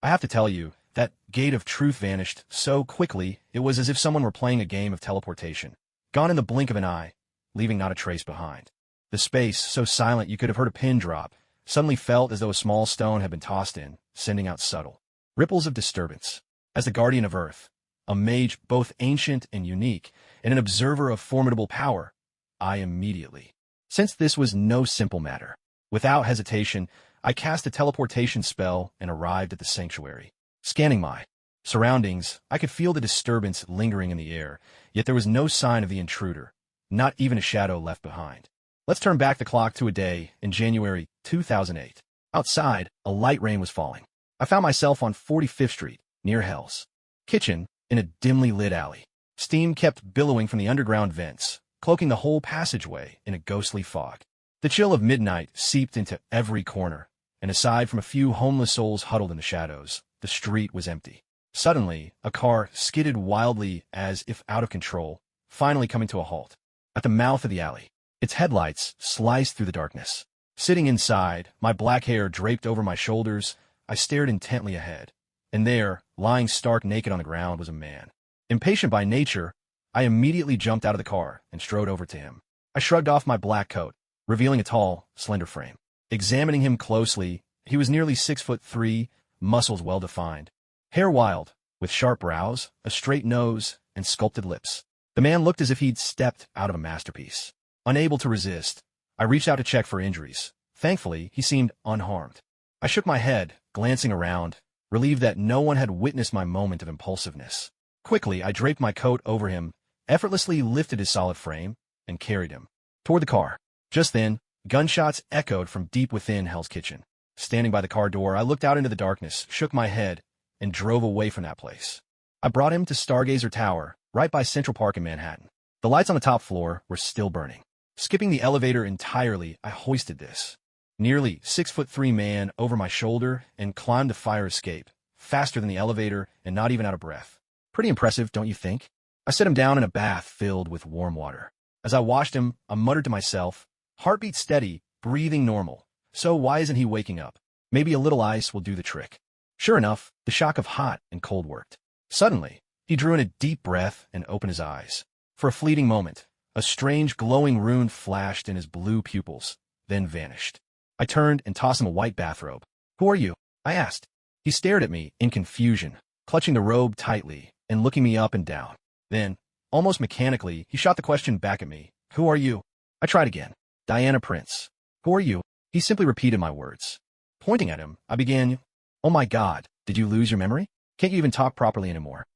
I have to tell you, that gate of truth vanished so quickly it was as if someone were playing a game of teleportation. Gone in the blink of an eye, leaving not a trace behind. The space, so silent you could have heard a pin drop, suddenly felt as though a small stone had been tossed in, sending out subtle ripples of disturbance. As the guardian of Earth, a mage both ancient and unique, and an observer of formidable power, I immediately sensed this was no simple matter. Without hesitation, I cast a teleportation spell and arrived at the sanctuary. Scanning my surroundings, I could feel the disturbance lingering in the air, yet there was no sign of the intruder, not even a shadow left behind. Let's turn back the clock to a day in January 2008. Outside, a light rain was falling. I found myself on 45th Street, near Hell's Kitchen, in a dimly lit alley. Steam kept billowing from the underground vents, cloaking the whole passageway in a ghostly fog. The chill of midnight seeped into every corner, and aside from a few homeless souls huddled in the shadows, the street was empty. Suddenly, a car skidded wildly as if out of control, finally coming to a halt. At the mouth of the alley, its headlights sliced through the darkness. Sitting inside, my black hair draped over my shoulders, I stared intently ahead. And there, lying stark naked on the ground, was a man. Impatient by nature, I immediately jumped out of the car and strode over to him. I shrugged off my black coat, revealing a tall, slender frame. Examining him closely, he was nearly 6'3", muscles well-defined, hair wild, with sharp brows, a straight nose, and sculpted lips. The man looked as if he'd stepped out of a masterpiece. Unable to resist, I reached out to check for injuries. Thankfully, he seemed unharmed. I shook my head, glancing around, relieved that no one had witnessed my moment of impulsiveness. Quickly, I draped my coat over him, effortlessly lifted his solid frame, and carried him toward the car. Just then, gunshots echoed from deep within Hell's Kitchen. Standing by the car door, I looked out into the darkness, shook my head, and drove away from that place. I brought him to Stargazer Tower, right by Central Park in Manhattan. The lights on the top floor were still burning. Skipping the elevator entirely, I hoisted this nearly 6'3" man over my shoulder and climbed the fire escape, faster than the elevator and not even out of breath. Pretty impressive, don't you think? I set him down in a bath filled with warm water. As I washed him, I muttered to myself, heartbeat steady, breathing normal. So why isn't he waking up? Maybe a little ice will do the trick. Sure enough, the shock of hot and cold worked. Suddenly, he drew in a deep breath and opened his eyes. For a fleeting moment, a strange glowing rune flashed in his blue pupils, then vanished. I turned and tossed him a white bathrobe. "Who are you?" I asked. He stared at me in confusion, clutching the robe tightly and looking me up and down. Then, almost mechanically, he shot the question back at me. "Who are you?" I tried again. "Diana Prince." "Who are you?" He simply repeated my words. Pointing at him, I began, "Oh my God, did you lose your memory? Can't you even talk properly anymore?"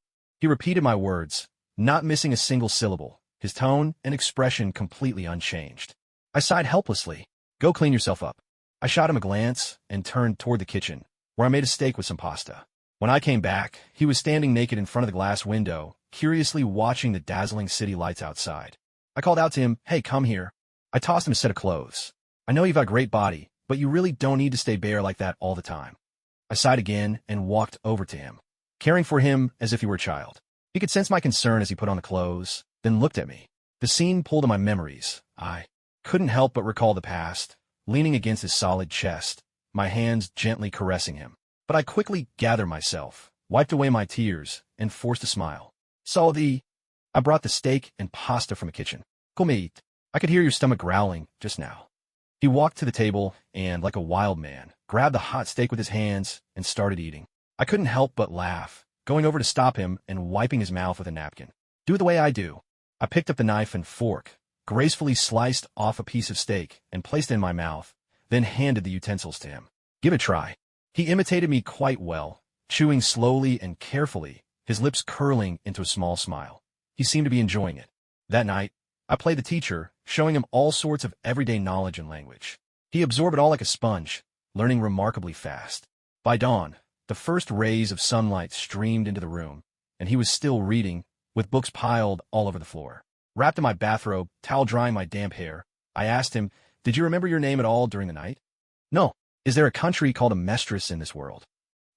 He repeated my words, not missing a single syllable, his tone and expression completely unchanged. I sighed helplessly. "Go clean yourself up." I shot him a glance and turned toward the kitchen, where I made a steak with some pasta. When I came back, he was standing naked in front of the glass window, curiously watching the dazzling city lights outside. I called out to him, "Hey, come here." I tossed him a set of clothes. "I know you've got a great body, but you really don't need to stay bare like that all the time." I sighed again and walked over to him, caring for him as if he were a child. He could sense my concern as he put on the clothes, then looked at me. The scene pulled at my memories. I couldn't help but recall the past, leaning against his solid chest, my hands gently caressing him. But I quickly gathered myself, wiped away my tears, and forced a smile. I brought the steak and pasta from the kitchen. "Come eat. I could hear your stomach growling just now." He walked to the table and, like a wild man, grabbed the hot steak with his hands and started eating. I couldn't help but laugh, going over to stop him and wiping his mouth with a napkin. "Do it the way I do." I picked up the knife and fork, gracefully sliced off a piece of steak and placed it in my mouth, then handed the utensils to him. "Give it a try." He imitated me quite well, chewing slowly and carefully, his lips curling into a small smile. He seemed to be enjoying it. That night, I played the teacher, showing him all sorts of everyday knowledge and language. He absorbed it all like a sponge, learning remarkably fast. By dawn, the first rays of sunlight streamed into the room, and he was still reading, with books piled all over the floor. Wrapped in my bathrobe, towel drying my damp hair, I asked him, "Did you remember your name at all during the night?" "No." "Is there a country called Amestris in this world?"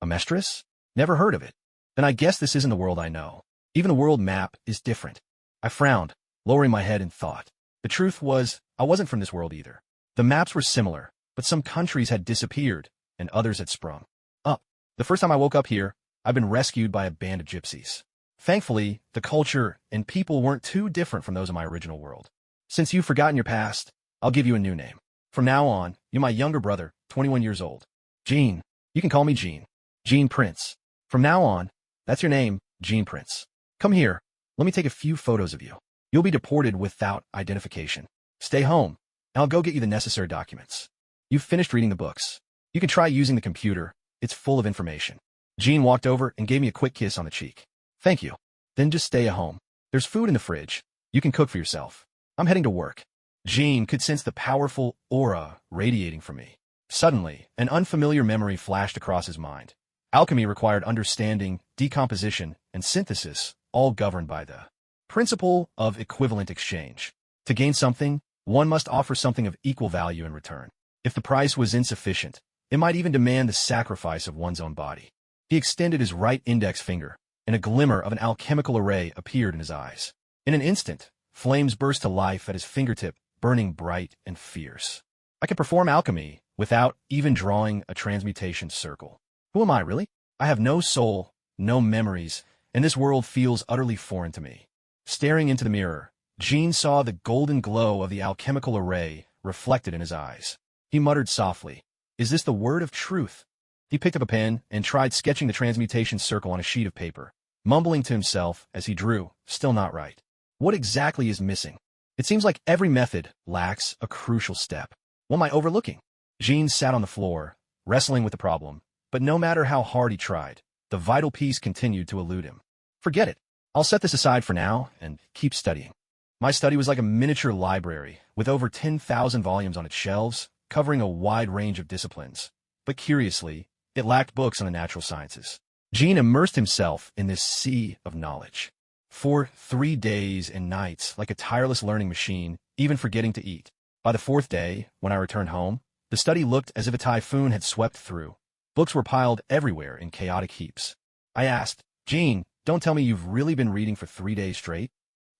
"Amestris? Never heard of it." "Then I guess this isn't the world I know. Even the world map is different." I frowned, lowering my head in thought. The truth was, I wasn't from this world either. The maps were similar, but some countries had disappeared, and others had sprung up. The first time I woke up here, I've been rescued by a band of gypsies. Thankfully, the culture and people weren't too different from those of my original world. Since you've forgotten your past, I'll give you a new name. From now on, you're my younger brother, 21 years old. Gene. You can call me Gene. Gene Prince. From now on, that's your name, Gene Prince. Come here. Let me take a few photos of you. You'll be deported without identification. Stay home, and I'll go get you the necessary documents. You've finished reading the books. You can try using the computer. It's full of information. Gene walked over and gave me a quick kiss on the cheek. Thank you. Then just stay at home. There's food in the fridge. You can cook for yourself. I'm heading to work. Gene could sense the powerful aura radiating from me. Suddenly, an unfamiliar memory flashed across his mind. Alchemy required understanding, decomposition, and synthesis, all governed by the principle of equivalent exchange. To gain something, one must offer something of equal value in return. If the price was insufficient, it might even demand the sacrifice of one's own body. He extended his right index finger, and a glimmer of an alchemical array appeared in his eyes. In an instant, flames burst to life at his fingertip, burning bright and fierce. I can perform alchemy without even drawing a transmutation circle. Who am I, really? I have no soul, no memories, and this world feels utterly foreign to me. Staring into the mirror, Gene saw the golden glow of the alchemical array reflected in his eyes. He muttered softly, "Is this the word of truth?" He picked up a pen and tried sketching the transmutation circle on a sheet of paper, mumbling to himself as he drew, still not right. What exactly is missing? It seems like every method lacks a crucial step. What am I overlooking? Gene sat on the floor, wrestling with the problem, but no matter how hard he tried, the vital piece continued to elude him. Forget it. I'll set this aside for now and keep studying. My study was like a miniature library, with over 10,000 volumes on its shelves, covering a wide range of disciplines. But curiously, it lacked books on the natural sciences. Gene immersed himself in this sea of knowledge. For 3 days and nights, like a tireless learning machine, even forgetting to eat. By the 4th day, when I returned home, the study looked as if a typhoon had swept through. Books were piled everywhere in chaotic heaps. I asked, "Gene, don't tell me you've really been reading for 3 days straight?"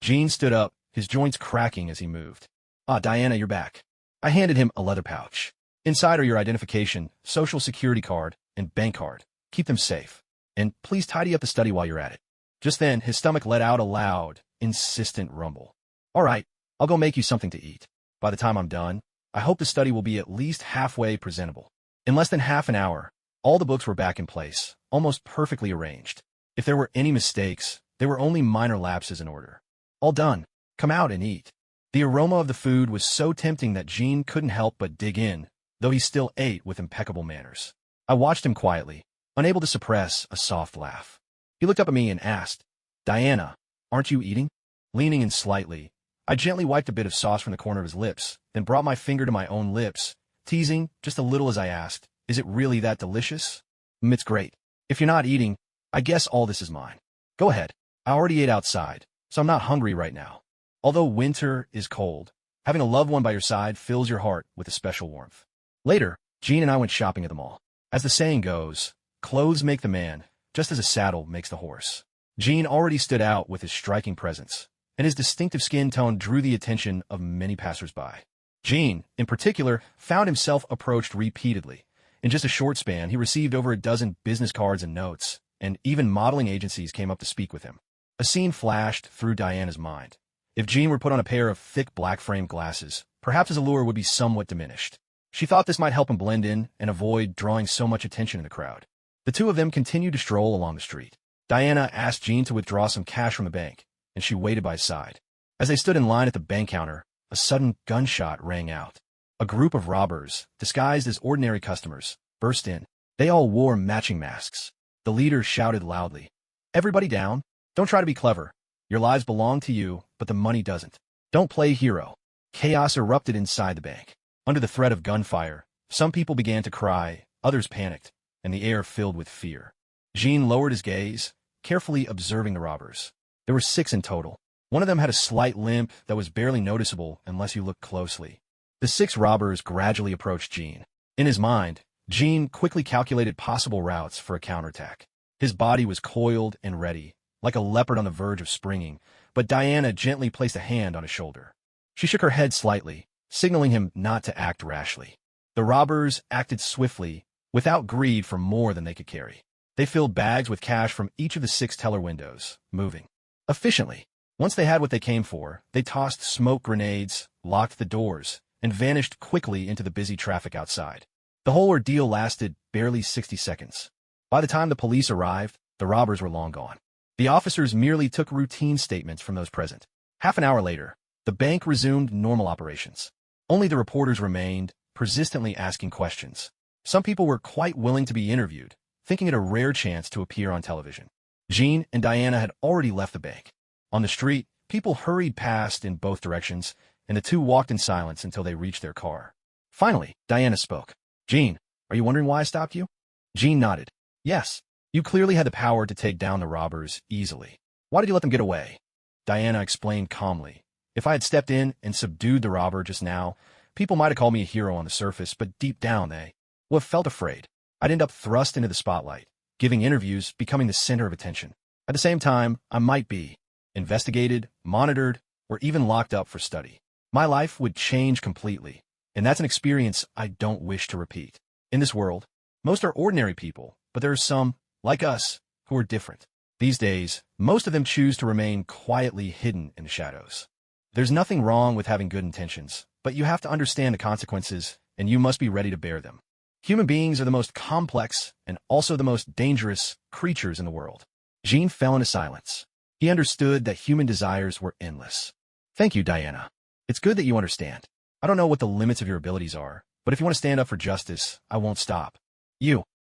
Gene stood up, his joints cracking as he moved. "Ah, Diana, you're back." I handed him a leather pouch. "Inside are your identification, social security card, and bank card. Keep them safe. And please tidy up the study while you're at it." Just then, his stomach let out a loud, insistent rumble. "All right, I'll go make you something to eat. By the time I'm done, I hope the study will be at least halfway presentable." In less than half an hour, all the books were back in place, almost perfectly arranged. If there were any mistakes, they were only minor lapses in order. "All done. Come out and eat." The aroma of the food was so tempting that Gene couldn't help but dig in, though he still ate with impeccable manners. I watched him quietly, unable to suppress a soft laugh. He looked up at me and asked, "Diana, aren't you eating?" Leaning in slightly, I gently wiped a bit of sauce from the corner of his lips, then brought my finger to my own lips, teasing just a little as I asked, "Is it really that delicious?" "It's great. If you're not eating, I guess all this is mine. Go ahead. I already ate outside, so I'm not hungry right now." Although winter is cold, having a loved one by your side fills your heart with a special warmth. Later, Gene and I went shopping at the mall. As the saying goes, clothes make the man, just as a saddle makes the horse. Gene already stood out with his striking presence, and his distinctive skin tone drew the attention of many passers-by. Gene, in particular, found himself approached repeatedly. In just a short span, he received over a dozen business cards and notes, and even modeling agencies came up to speak with him. A scene flashed through Diana's mind. If Gene were put on a pair of thick black-framed glasses, perhaps his allure would be somewhat diminished. She thought this might help him blend in and avoid drawing so much attention in the crowd. The two of them continued to stroll along the street. Diana asked Gene to withdraw some cash from the bank, and she waited by his side. As they stood in line at the bank counter, a sudden gunshot rang out. A group of robbers, disguised as ordinary customers, burst in. They all wore matching masks. The leader shouted loudly, "Everybody down. Don't try to be clever. Your lives belong to you, but the money doesn't. Don't play hero." Chaos erupted inside the bank. Under the threat of gunfire, some people began to cry, others panicked, and the air filled with fear. Gene lowered his gaze, carefully observing the robbers. There were 6 in total. One of them had a slight limp that was barely noticeable unless you looked closely. The 6 robbers gradually approached Gene. In his mind, Gene quickly calculated possible routes for a counterattack. His body was coiled and ready, like a leopard on the verge of springing, but Diana gently placed a hand on his shoulder. She shook her head slightly, signaling him not to act rashly. The robbers acted swiftly, without greed for more than they could carry. They filled bags with cash from each of the 6 teller windows, moving efficiently. Once they had what they came for, they tossed smoke grenades, locked the doors, and vanished quickly into the busy traffic outside. The whole ordeal lasted barely 60 seconds. By the time the police arrived, the robbers were long gone. The officers merely took routine statements from those present. Half an hour later, the bank resumed normal operations. Only the reporters remained, persistently asking questions. Some people were quite willing to be interviewed, thinking it a rare chance to appear on television. Jean and Diana had already left the bank. On the street, people hurried past in both directions, and the two walked in silence until they reached their car. Finally, Diana spoke. "Jean, are you wondering why I stopped you?" Jean nodded. "Yes. You clearly had the power to take down the robbers easily. Why did you let them get away?" Diana explained calmly. "If I had stepped in and subdued the robber just now, people might have called me a hero on the surface, but deep down they would have felt afraid. I'd end up thrust into the spotlight, giving interviews, becoming the center of attention. At the same time, I might be investigated, monitored, or even locked up for study. My life would change completely, and that's an experience I don't wish to repeat. In this world, most are ordinary people, but there are some, like us, who are different. These days, most of them choose to remain quietly hidden in the shadows. There's nothing wrong with having good intentions, but you have to understand the consequences, and you must be ready to bear them. Human beings are the most complex and also the most dangerous creatures in the world." Jean fell into silence. He understood that human desires were endless. "Thank you, Diana. It's good that you understand. I don't know what the limits of your abilities are, but if you want to stand up for justice, I won't stop.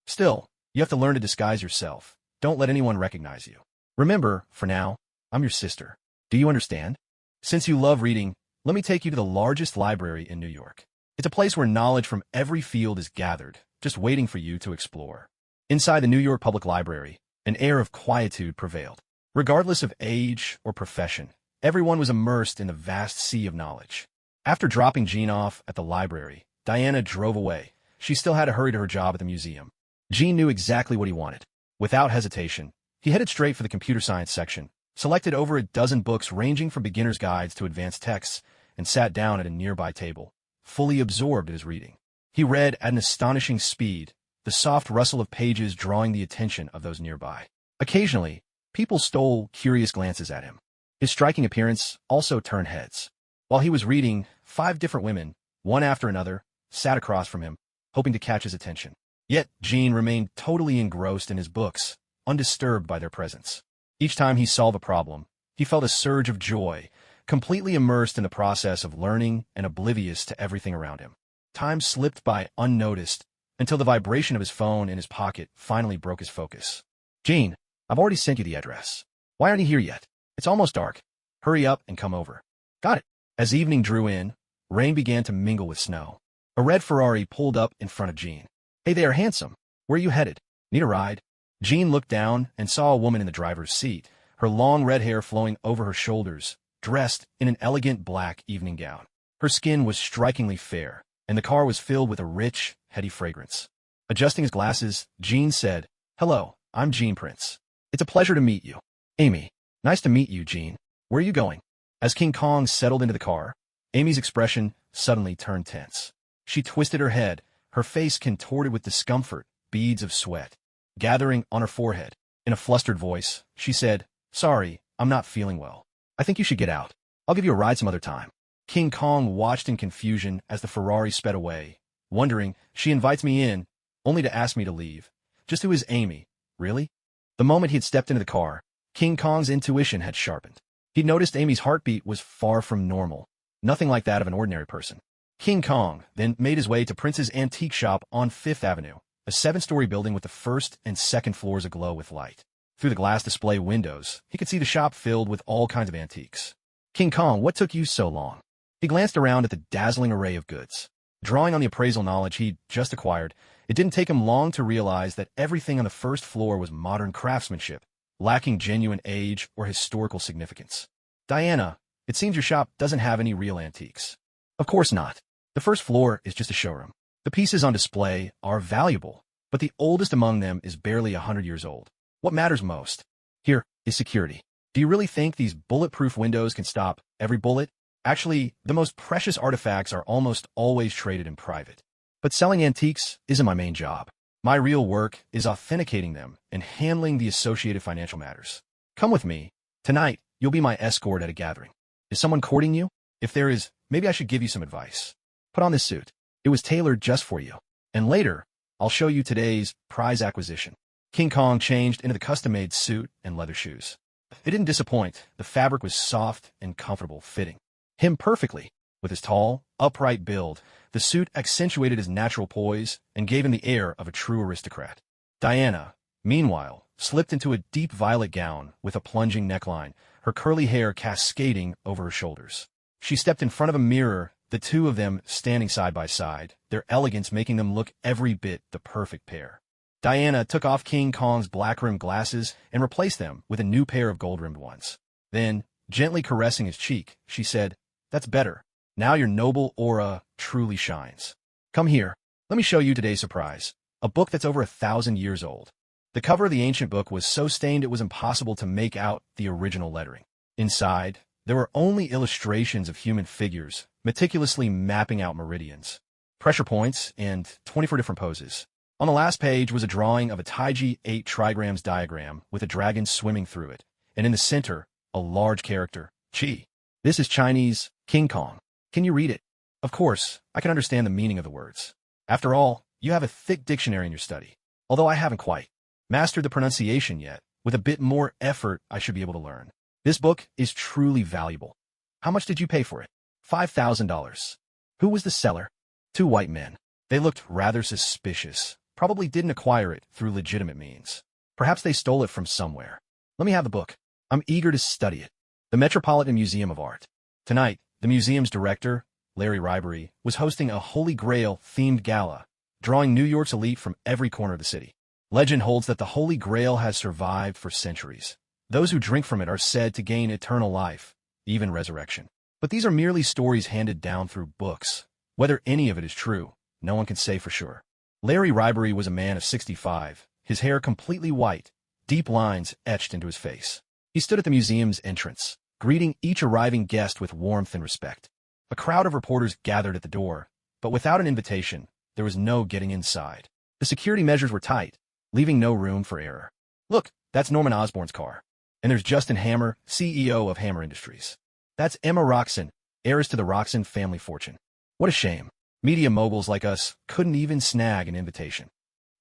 Still, you have to learn to disguise yourself. Don't let anyone recognize you. Remember, for now, I'm your sister. Do you understand? Since you love reading, let me take you to the largest library in New York. It's a place where knowledge from every field is gathered, just waiting for you to explore." Inside the New York Public Library, an air of quietude prevailed. Regardless of age or profession, everyone was immersed in the vast sea of knowledge. After dropping Jean off at the library, Diana drove away. She still had to hurry to her job at the museum. Jean knew exactly what he wanted. Without hesitation, he headed straight for the computer science section, selected over a dozen books ranging from beginner's guides to advanced texts, and sat down at a nearby table, fully absorbed in his reading. He read at an astonishing speed, the soft rustle of pages drawing the attention of those nearby. Occasionally, people stole curious glances at him. His striking appearance also turned heads. While he was reading, 5 different women, one after another, sat across from him, hoping to catch his attention. Yet Jean remained totally engrossed in his books, undisturbed by their presence. Each time he solved a problem, he felt a surge of joy, completely immersed in the process of learning and oblivious to everything around him. Time slipped by unnoticed until the vibration of his phone in his pocket finally broke his focus. "Jean, I've already sent you the address. Why aren't you here yet? It's almost dark. Hurry up and come over." "Got it." As evening drew in, rain began to mingle with snow. A red Ferrari pulled up in front of Jean. "Hey there, handsome. Where are you headed? Need a ride?" Jean looked down and saw a woman in the driver's seat, her long red hair flowing over her shoulders, dressed in an elegant black evening gown. Her skin was strikingly fair, and the car was filled with a rich, heady fragrance. Adjusting his glasses, Jean said, "Hello, I'm Jean Prince. It's a pleasure to meet you. Amy, nice to meet you, Jean. Where are you going?" As King Kong settled into the car, Amy's expression suddenly turned tense. She twisted her head, her face contorted with discomfort, beads of sweat gathering on her forehead. In a flustered voice, she said, "Sorry, I'm not feeling well. I think you should get out. I'll give you a ride some other time." King Kong watched in confusion as the Ferrari sped away, wondering, she invites me in, only to ask me to leave. Just who is Amy, really? The moment he had stepped into the car, King Kong's intuition had sharpened. He'd noticed Amy's heartbeat was far from normal, nothing like that of an ordinary person. King Kong then made his way to Prince's antique shop on 5th Avenue, a 7-story building with the first and second floors aglow with light. Through the glass display windows, he could see the shop filled with all kinds of antiques. "King Kong, what took you so long?" He glanced around at the dazzling array of goods. Drawing on the appraisal knowledge he'd just acquired, it didn't take him long to realize that everything on the first floor was modern craftsmanship, lacking genuine age or historical significance. "Diana, it seems your shop doesn't have any real antiques." "Of course not. The first floor is just a showroom. The pieces on display are valuable, but the oldest among them is barely 100 years old. What matters most here is security. Do you really think these bulletproof windows can stop every bullet? Actually, the most precious artifacts are almost always traded in private. But selling antiques isn't my main job. My real work is authenticating them and handling the associated financial matters. Come with me. Tonight, you'll be my escort at a gathering. Is someone courting you? If there is, maybe I should give you some advice. Put on this suit. It was tailored just for you. And later, I'll show you today's prize acquisition. King Kong changed into the custom-made suit and leather shoes. It didn't disappoint. The fabric was soft and comfortable, fitting him perfectly. With his tall, upright build, the suit accentuated his natural poise and gave him the air of a true aristocrat. Diana, meanwhile, slipped into a deep violet gown with a plunging neckline, her curly hair cascading over her shoulders. She stepped in front of a mirror, the two of them standing side by side, their elegance making them look every bit the perfect pair. Diana took off King Kong's black-rimmed glasses and replaced them with a new pair of gold-rimmed ones. Then, gently caressing his cheek, she said, "That's better. Now your noble aura truly shines. Come here. Let me show you today's surprise, a book that's over 1,000 years old." The cover of the ancient book was so stained it was impossible to make out the original lettering. Inside, there were only illustrations of human figures, meticulously mapping out meridians, pressure points, and 24 different poses. On the last page was a drawing of a Taiji 8 trigrams diagram with a dragon swimming through it, and in the center, a large character, Chi. This is Chinese, King Kong. Can you read it? Of course, I can understand the meaning of the words. After all, you have a thick dictionary in your study, although I haven't quite mastered the pronunciation yet. With a bit more effort, I should be able to learn. This book is truly valuable. How much did you pay for it? $5,000. Who was the seller? Two white men. They looked rather suspicious. Probably didn't acquire it through legitimate means. Perhaps they stole it from somewhere. Let me have the book. I'm eager to study it. The Metropolitan Museum of Art. Tonight, the museum's director, Larry Ribery, was hosting a Holy Grail-themed gala, drawing New York's elite from every corner of the city. Legend holds that the Holy Grail has survived for centuries. Those who drink from it are said to gain eternal life, even resurrection. But these are merely stories handed down through books. Whether any of it is true, no one can say for sure. Larry Ribery was a man of 65, his hair completely white, deep lines etched into his face. He stood at the museum's entrance, greeting each arriving guest with warmth and respect. A crowd of reporters gathered at the door, but without an invitation, there was no getting inside. The security measures were tight, leaving no room for error. Look, that's Norman Osborne's car. And there's Justin Hammer, CEO of Hammer Industries. That's Emma Roxon, heiress to the Roxon family fortune. What a shame. Media moguls like us couldn't even snag an invitation.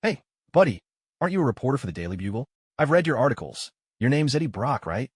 Hey, buddy, aren't you a reporter for the Daily Bugle? I've read your articles. Your name's Eddie Brock, right?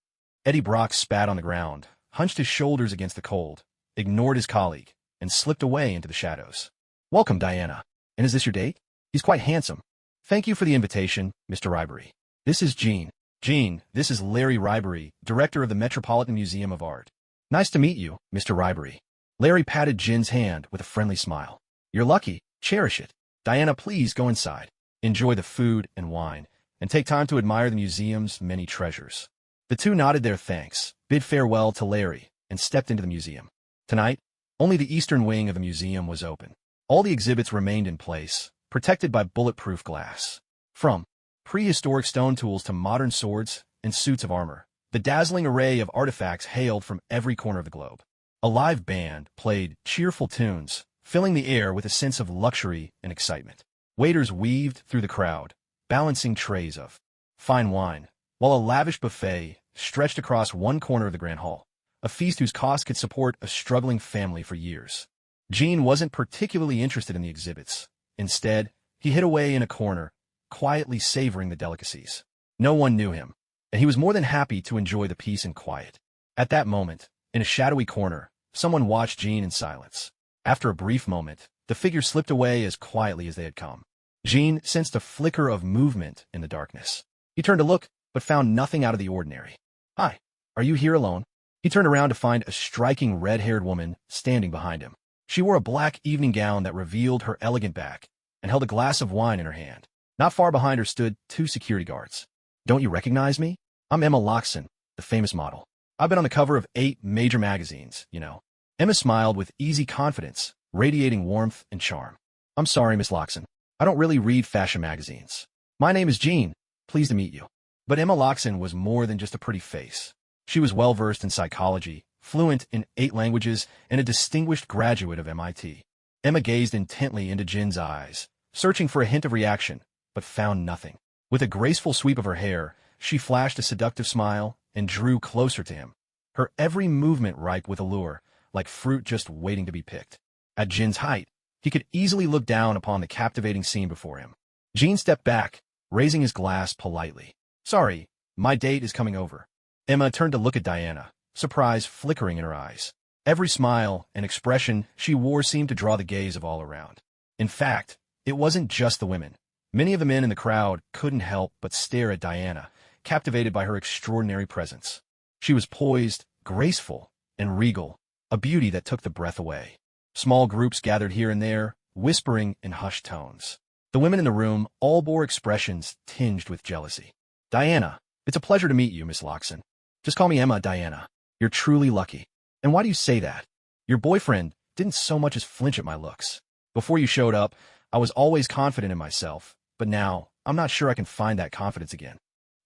Eddie Brock spat on the ground, hunched his shoulders against the cold, ignored his colleague, and slipped away into the shadows. Welcome, Diana. And is this your date? He's quite handsome. Thank you for the invitation, Mr. Ribery. This is Jean. Jean, this is Larry Ribery, director of the Metropolitan Museum of Art. Nice to meet you, Mr. Ribery. Larry patted Jin's hand with a friendly smile. You're lucky. Cherish it. Diana, please go inside. Enjoy the food and wine, and take time to admire the museum's many treasures. The two nodded their thanks, bid farewell to Larry, and stepped into the museum. Tonight, only the eastern wing of the museum was open. All the exhibits remained in place, protected by bulletproof glass. From prehistoric stone tools to modern swords and suits of armor, the dazzling array of artifacts hailed from every corner of the globe. A live band played cheerful tunes, filling the air with a sense of luxury and excitement. Waiters weaved through the crowd, balancing trays of fine wine, while a lavish buffet stretched across one corner of the grand hall, a feast whose cost could support a struggling family for years. Jean wasn't particularly interested in the exhibits. Instead, he hid away in a corner, quietly savoring the delicacies. No one knew him, and he was more than happy to enjoy the peace and quiet. At that moment, in a shadowy corner, someone watched Jean in silence. After a brief moment, the figure slipped away as quietly as they had come. Jean sensed a flicker of movement in the darkness. He turned to look, but found nothing out of the ordinary. Hi, are you here alone? He turned around to find a striking red-haired woman standing behind him. She wore a black evening gown that revealed her elegant back and held a glass of wine in her hand. Not far behind her stood two security guards. Don't you recognize me? I'm Emma Loxon, the famous model. I've been on the cover of 8 major magazines, you know. Emma smiled with easy confidence, radiating warmth and charm. I'm sorry, Miss Loxon. I don't really read fashion magazines. My name is Jean. Pleased to meet you. But Emma Loxon was more than just a pretty face. She was well-versed in psychology, fluent in 8 languages, and a distinguished graduate of MIT. Emma gazed intently into Jin's eyes, searching for a hint of reaction, but found nothing. With a graceful sweep of her hair, she flashed a seductive smile and drew closer to him, her every movement ripe with allure, like fruit just waiting to be picked. At Jin's height, he could easily look down upon the captivating scene before him. Jin stepped back, raising his glass politely. "Sorry, my date is coming over." Emma turned to look at Diana, surprise flickering in her eyes. Every smile and expression she wore seemed to draw the gaze of all around. In fact, it wasn't just the women. Many of the men in the crowd couldn't help but stare at Diana, captivated by her extraordinary presence. She was poised, graceful, and regal, a beauty that took the breath away. Small groups gathered here and there, whispering in hushed tones. The women in the room all bore expressions tinged with jealousy. "Diana, it's a pleasure to meet you, Miss Loxon. Just call me Emma, Diana. You're truly lucky." "And why do you say that? Your boyfriend didn't so much as flinch at my looks. Before you showed up, I was always confident in myself, but now I'm not sure I can find that confidence again."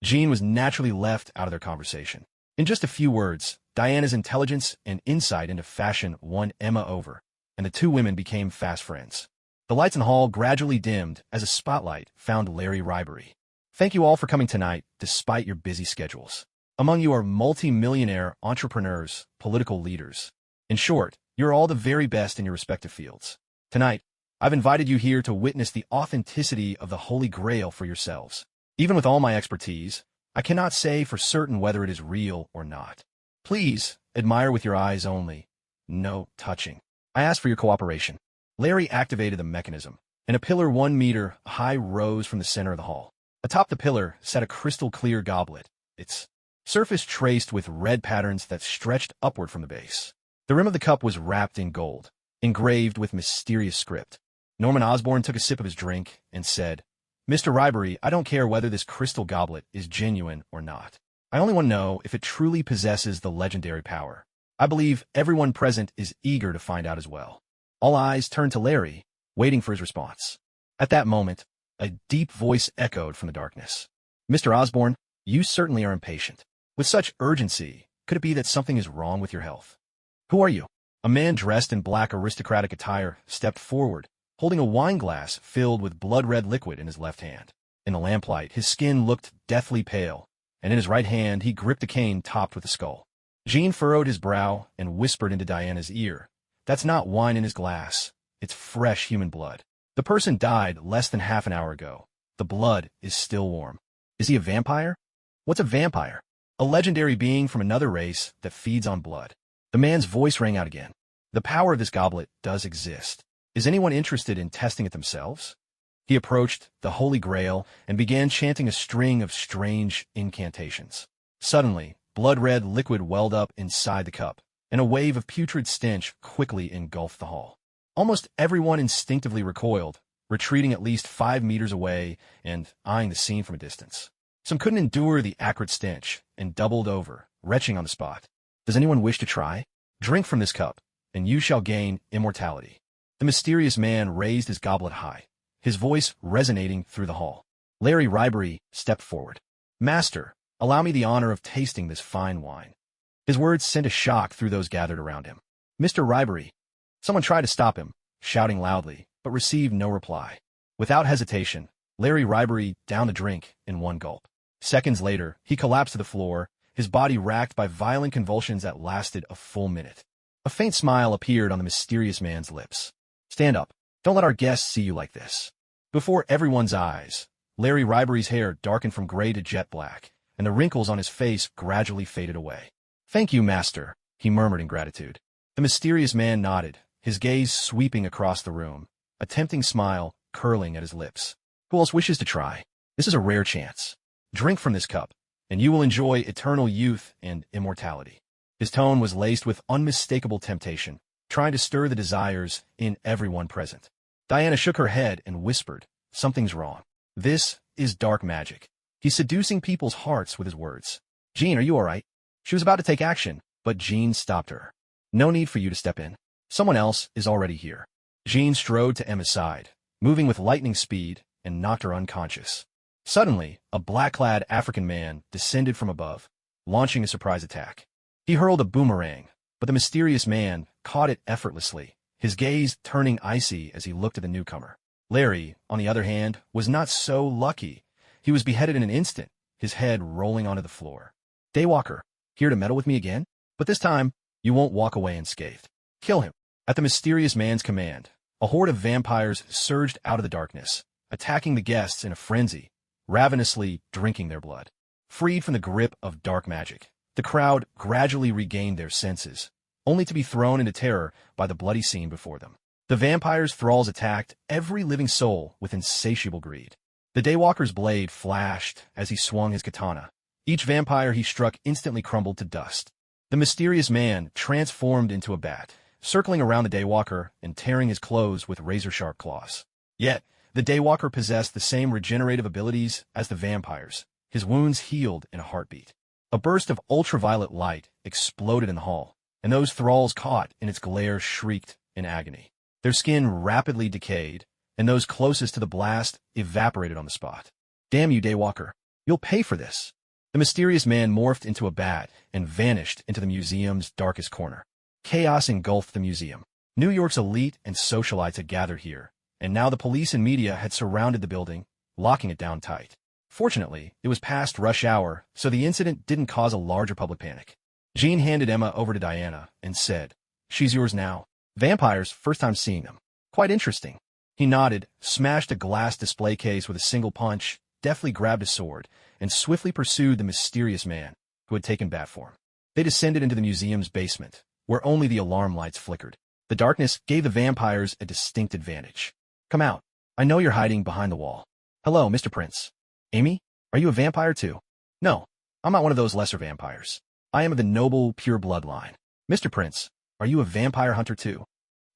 Jean was naturally left out of their conversation. In just a few words, Diana's intelligence and insight into fashion won Emma over, and the two women became fast friends. The lights in the hall gradually dimmed as a spotlight found Larry Ribery. "Thank you all for coming tonight, despite your busy schedules. Among you are multi-millionaire entrepreneurs, political leaders. In short, you're all the very best in your respective fields. Tonight, I've invited you here to witness the authenticity of the Holy Grail for yourselves. Even with all my expertise, I cannot say for certain whether it is real or not. Please, admire with your eyes only. No touching. I ask for your cooperation." Larry activated the mechanism, and a pillar 1 meter high rose from the center of the hall. Atop the pillar sat a crystal-clear goblet, its surface traced with red patterns that stretched upward from the base. The rim of the cup was wrapped in gold, engraved with mysterious script. Norman Osborne took a sip of his drink and said, "Mr. Ribery, I don't care whether this crystal goblet is genuine or not. I only want to know if it truly possesses the legendary power. I believe everyone present is eager to find out as well." All eyes turned to Larry, waiting for his response. At that moment, a deep voice echoed from the darkness. "Mr. Osborne, you certainly are impatient. With such urgency, could it be that something is wrong with your health?" "Who are you?" A man dressed in black aristocratic attire stepped forward, holding a wine glass filled with blood-red liquid in his left hand. In the lamplight, his skin looked deathly pale, and in his right hand he gripped a cane topped with a skull. Jean furrowed his brow and whispered into Diana's ear, "That's not wine in his glass. It's fresh human blood. The person died less than half an hour ago. The blood is still warm." "Is he a vampire?" "What's a vampire?" "A legendary being from another race that feeds on blood." The man's voice rang out again. "The power of this goblet does exist. Is anyone interested in testing it themselves?" He approached the Holy Grail and began chanting a string of strange incantations. Suddenly, blood-red liquid welled up inside the cup, and a wave of putrid stench quickly engulfed the hall. Almost everyone instinctively recoiled, retreating at least 5 meters away and eyeing the scene from a distance. Some couldn't endure the acrid stench and doubled over, retching on the spot. "Does anyone wish to try? Drink from this cup, and you shall gain immortality." The mysterious man raised his goblet high, his voice resonating through the hall. Larry Ribery stepped forward. "Master, allow me the honor of tasting this fine wine." His words sent a shock through those gathered around him. "Mr. Ribery." Someone tried to stop him, shouting loudly, but received no reply. Without hesitation, Larry Ribery downed the drink in one gulp. Seconds later, he collapsed to the floor, his body racked by violent convulsions that lasted a full minute. A faint smile appeared on the mysterious man's lips. "Stand up. Don't let our guests see you like this." Before everyone's eyes, Larry Ribery's hair darkened from gray to jet black, and the wrinkles on his face gradually faded away. "Thank you, master," he murmured in gratitude. The mysterious man nodded, his gaze sweeping across the room, a tempting smile curling at his lips. "Who else wishes to try? This is a rare chance. Drink from this cup, and you will enjoy eternal youth and immortality." His tone was laced with unmistakable temptation, trying to stir the desires in everyone present. Diana shook her head and whispered, "Something's wrong. This is dark magic. He's seducing people's hearts with his words." "Jean, are you all right?" She was about to take action, but Jean stopped her. "No need for you to step in. Someone else is already here." Jean strode to Emma's side, moving with lightning speed, and knocked her unconscious. Suddenly, a black-clad African man descended from above, launching a surprise attack. He hurled a boomerang, but the mysterious man caught it effortlessly, his gaze turning icy as he looked at the newcomer. Larry, on the other hand, was not so lucky. He was beheaded in an instant, his head rolling onto the floor. Daywalker, here to meddle with me again? But this time, you won't walk away unscathed. Kill him. At the mysterious man's command, a horde of vampires surged out of the darkness, attacking the guests in a frenzy, ravenously drinking their blood. Freed from the grip of dark magic, the crowd gradually regained their senses, only to be thrown into terror by the bloody scene before them. The vampire's thralls attacked every living soul with insatiable greed. The Daywalker's blade flashed as he swung his katana. Each vampire he struck instantly crumbled to dust. The mysterious man transformed into a bat, circling around the Daywalker and tearing his clothes with razor-sharp claws. Yet, the Daywalker possessed the same regenerative abilities as the vampires. His wounds healed in a heartbeat. A burst of ultraviolet light exploded in the hall, and those thralls caught in its glare shrieked in agony. Their skin rapidly decayed, and those closest to the blast evaporated on the spot. Damn you, Daywalker. You'll pay for this. The mysterious man morphed into a bat and vanished into the museum's darkest corner. Chaos engulfed the museum. New York's elite and socialites had gathered here, and now the police and media had surrounded the building, locking it down tight. Fortunately, it was past rush hour, so the incident didn't cause a larger public panic. Jean handed Emma over to Diana and said, "She's yours now. Vampires, first time seeing them. Quite interesting." He nodded, smashed a glass display case with a single punch, deftly grabbed a sword, and swiftly pursued the mysterious man who had taken bat form. They descended into the museum's basement, where only the alarm lights flickered. The darkness gave the vampires a distinct advantage. "Come out. I know you're hiding behind the wall." "Hello, Mr. Prince. Amy, are you a vampire too?" "No, I'm not one of those lesser vampires. I am of the noble, pure bloodline." "Mr. Prince, are you a vampire hunter too?"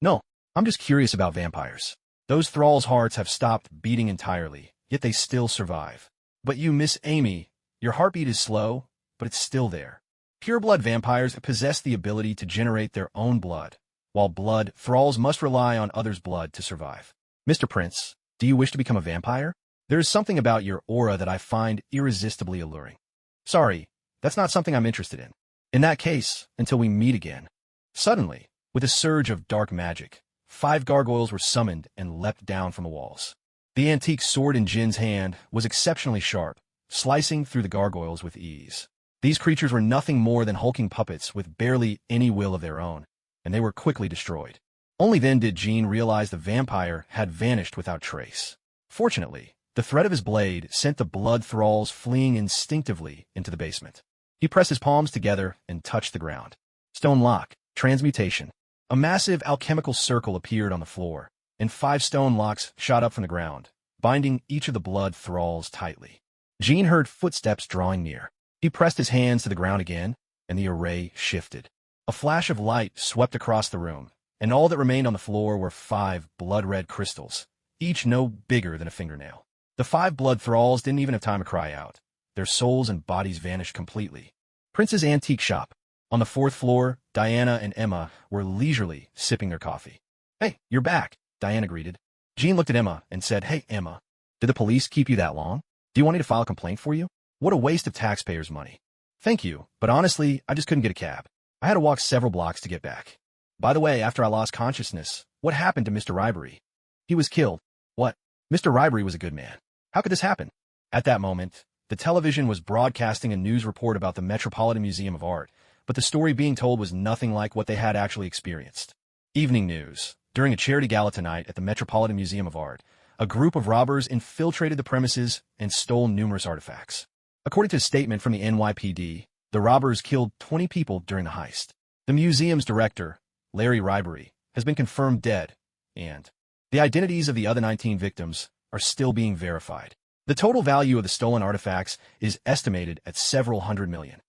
"No, I'm just curious about vampires. Those thralls' hearts have stopped beating entirely, yet they still survive. But you, Miss Amy, your heartbeat is slow, but it's still there." Pure-blood vampires possess the ability to generate their own blood, while blood thralls must rely on others' blood to survive. "Mr. Prince, do you wish to become a vampire? There is something about your aura that I find irresistibly alluring." "Sorry, that's not something I'm interested in. In that case, until we meet again." Suddenly, with a surge of dark magic, 5 gargoyles were summoned and leapt down from the walls. The antique sword in Jin's hand was exceptionally sharp, slicing through the gargoyles with ease. These creatures were nothing more than hulking puppets with barely any will of their own, and they were quickly destroyed. Only then did Jin realize the vampire had vanished without trace. Fortunately, the threat of his blade sent the blood thralls fleeing instinctively into the basement. He pressed his palms together and touched the ground. Stone lock, transmutation. A massive alchemical circle appeared on the floor, and 5 stone locks shot up from the ground, binding each of the blood thralls tightly. Jin heard footsteps drawing near. He pressed his hands to the ground again, and the array shifted. A flash of light swept across the room, and all that remained on the floor were 5 blood-red crystals, each no bigger than a fingernail. The 5 blood thralls didn't even have time to cry out. Their souls and bodies vanished completely. Prince's Antique Shop. On the 4th floor, Diana and Emma were leisurely sipping their coffee. "Hey, you're back," Diana greeted. Jean looked at Emma and said, "Hey, Emma, did the police keep you that long? Do you want me to file a complaint for you? What a waste of taxpayers' money." "Thank you, but honestly, I just couldn't get a cab. I had to walk several blocks to get back. By the way, after I lost consciousness, what happened to Mr. Ribery?" "He was killed." "What? Mr. Ribery was a good man. How could this happen?" At that moment, the television was broadcasting a news report about the Metropolitan Museum of Art, but the story being told was nothing like what they had actually experienced. Evening news. During a charity gala tonight at the Metropolitan Museum of Art, a group of robbers infiltrated the premises and stole numerous artifacts. According to a statement from the NYPD, the robbers killed 20 people during the heist. The museum's director, Larry Ribery, has been confirmed dead, and the identities of the other 19 victims are still being verified. The total value of the stolen artifacts is estimated at several $100 million.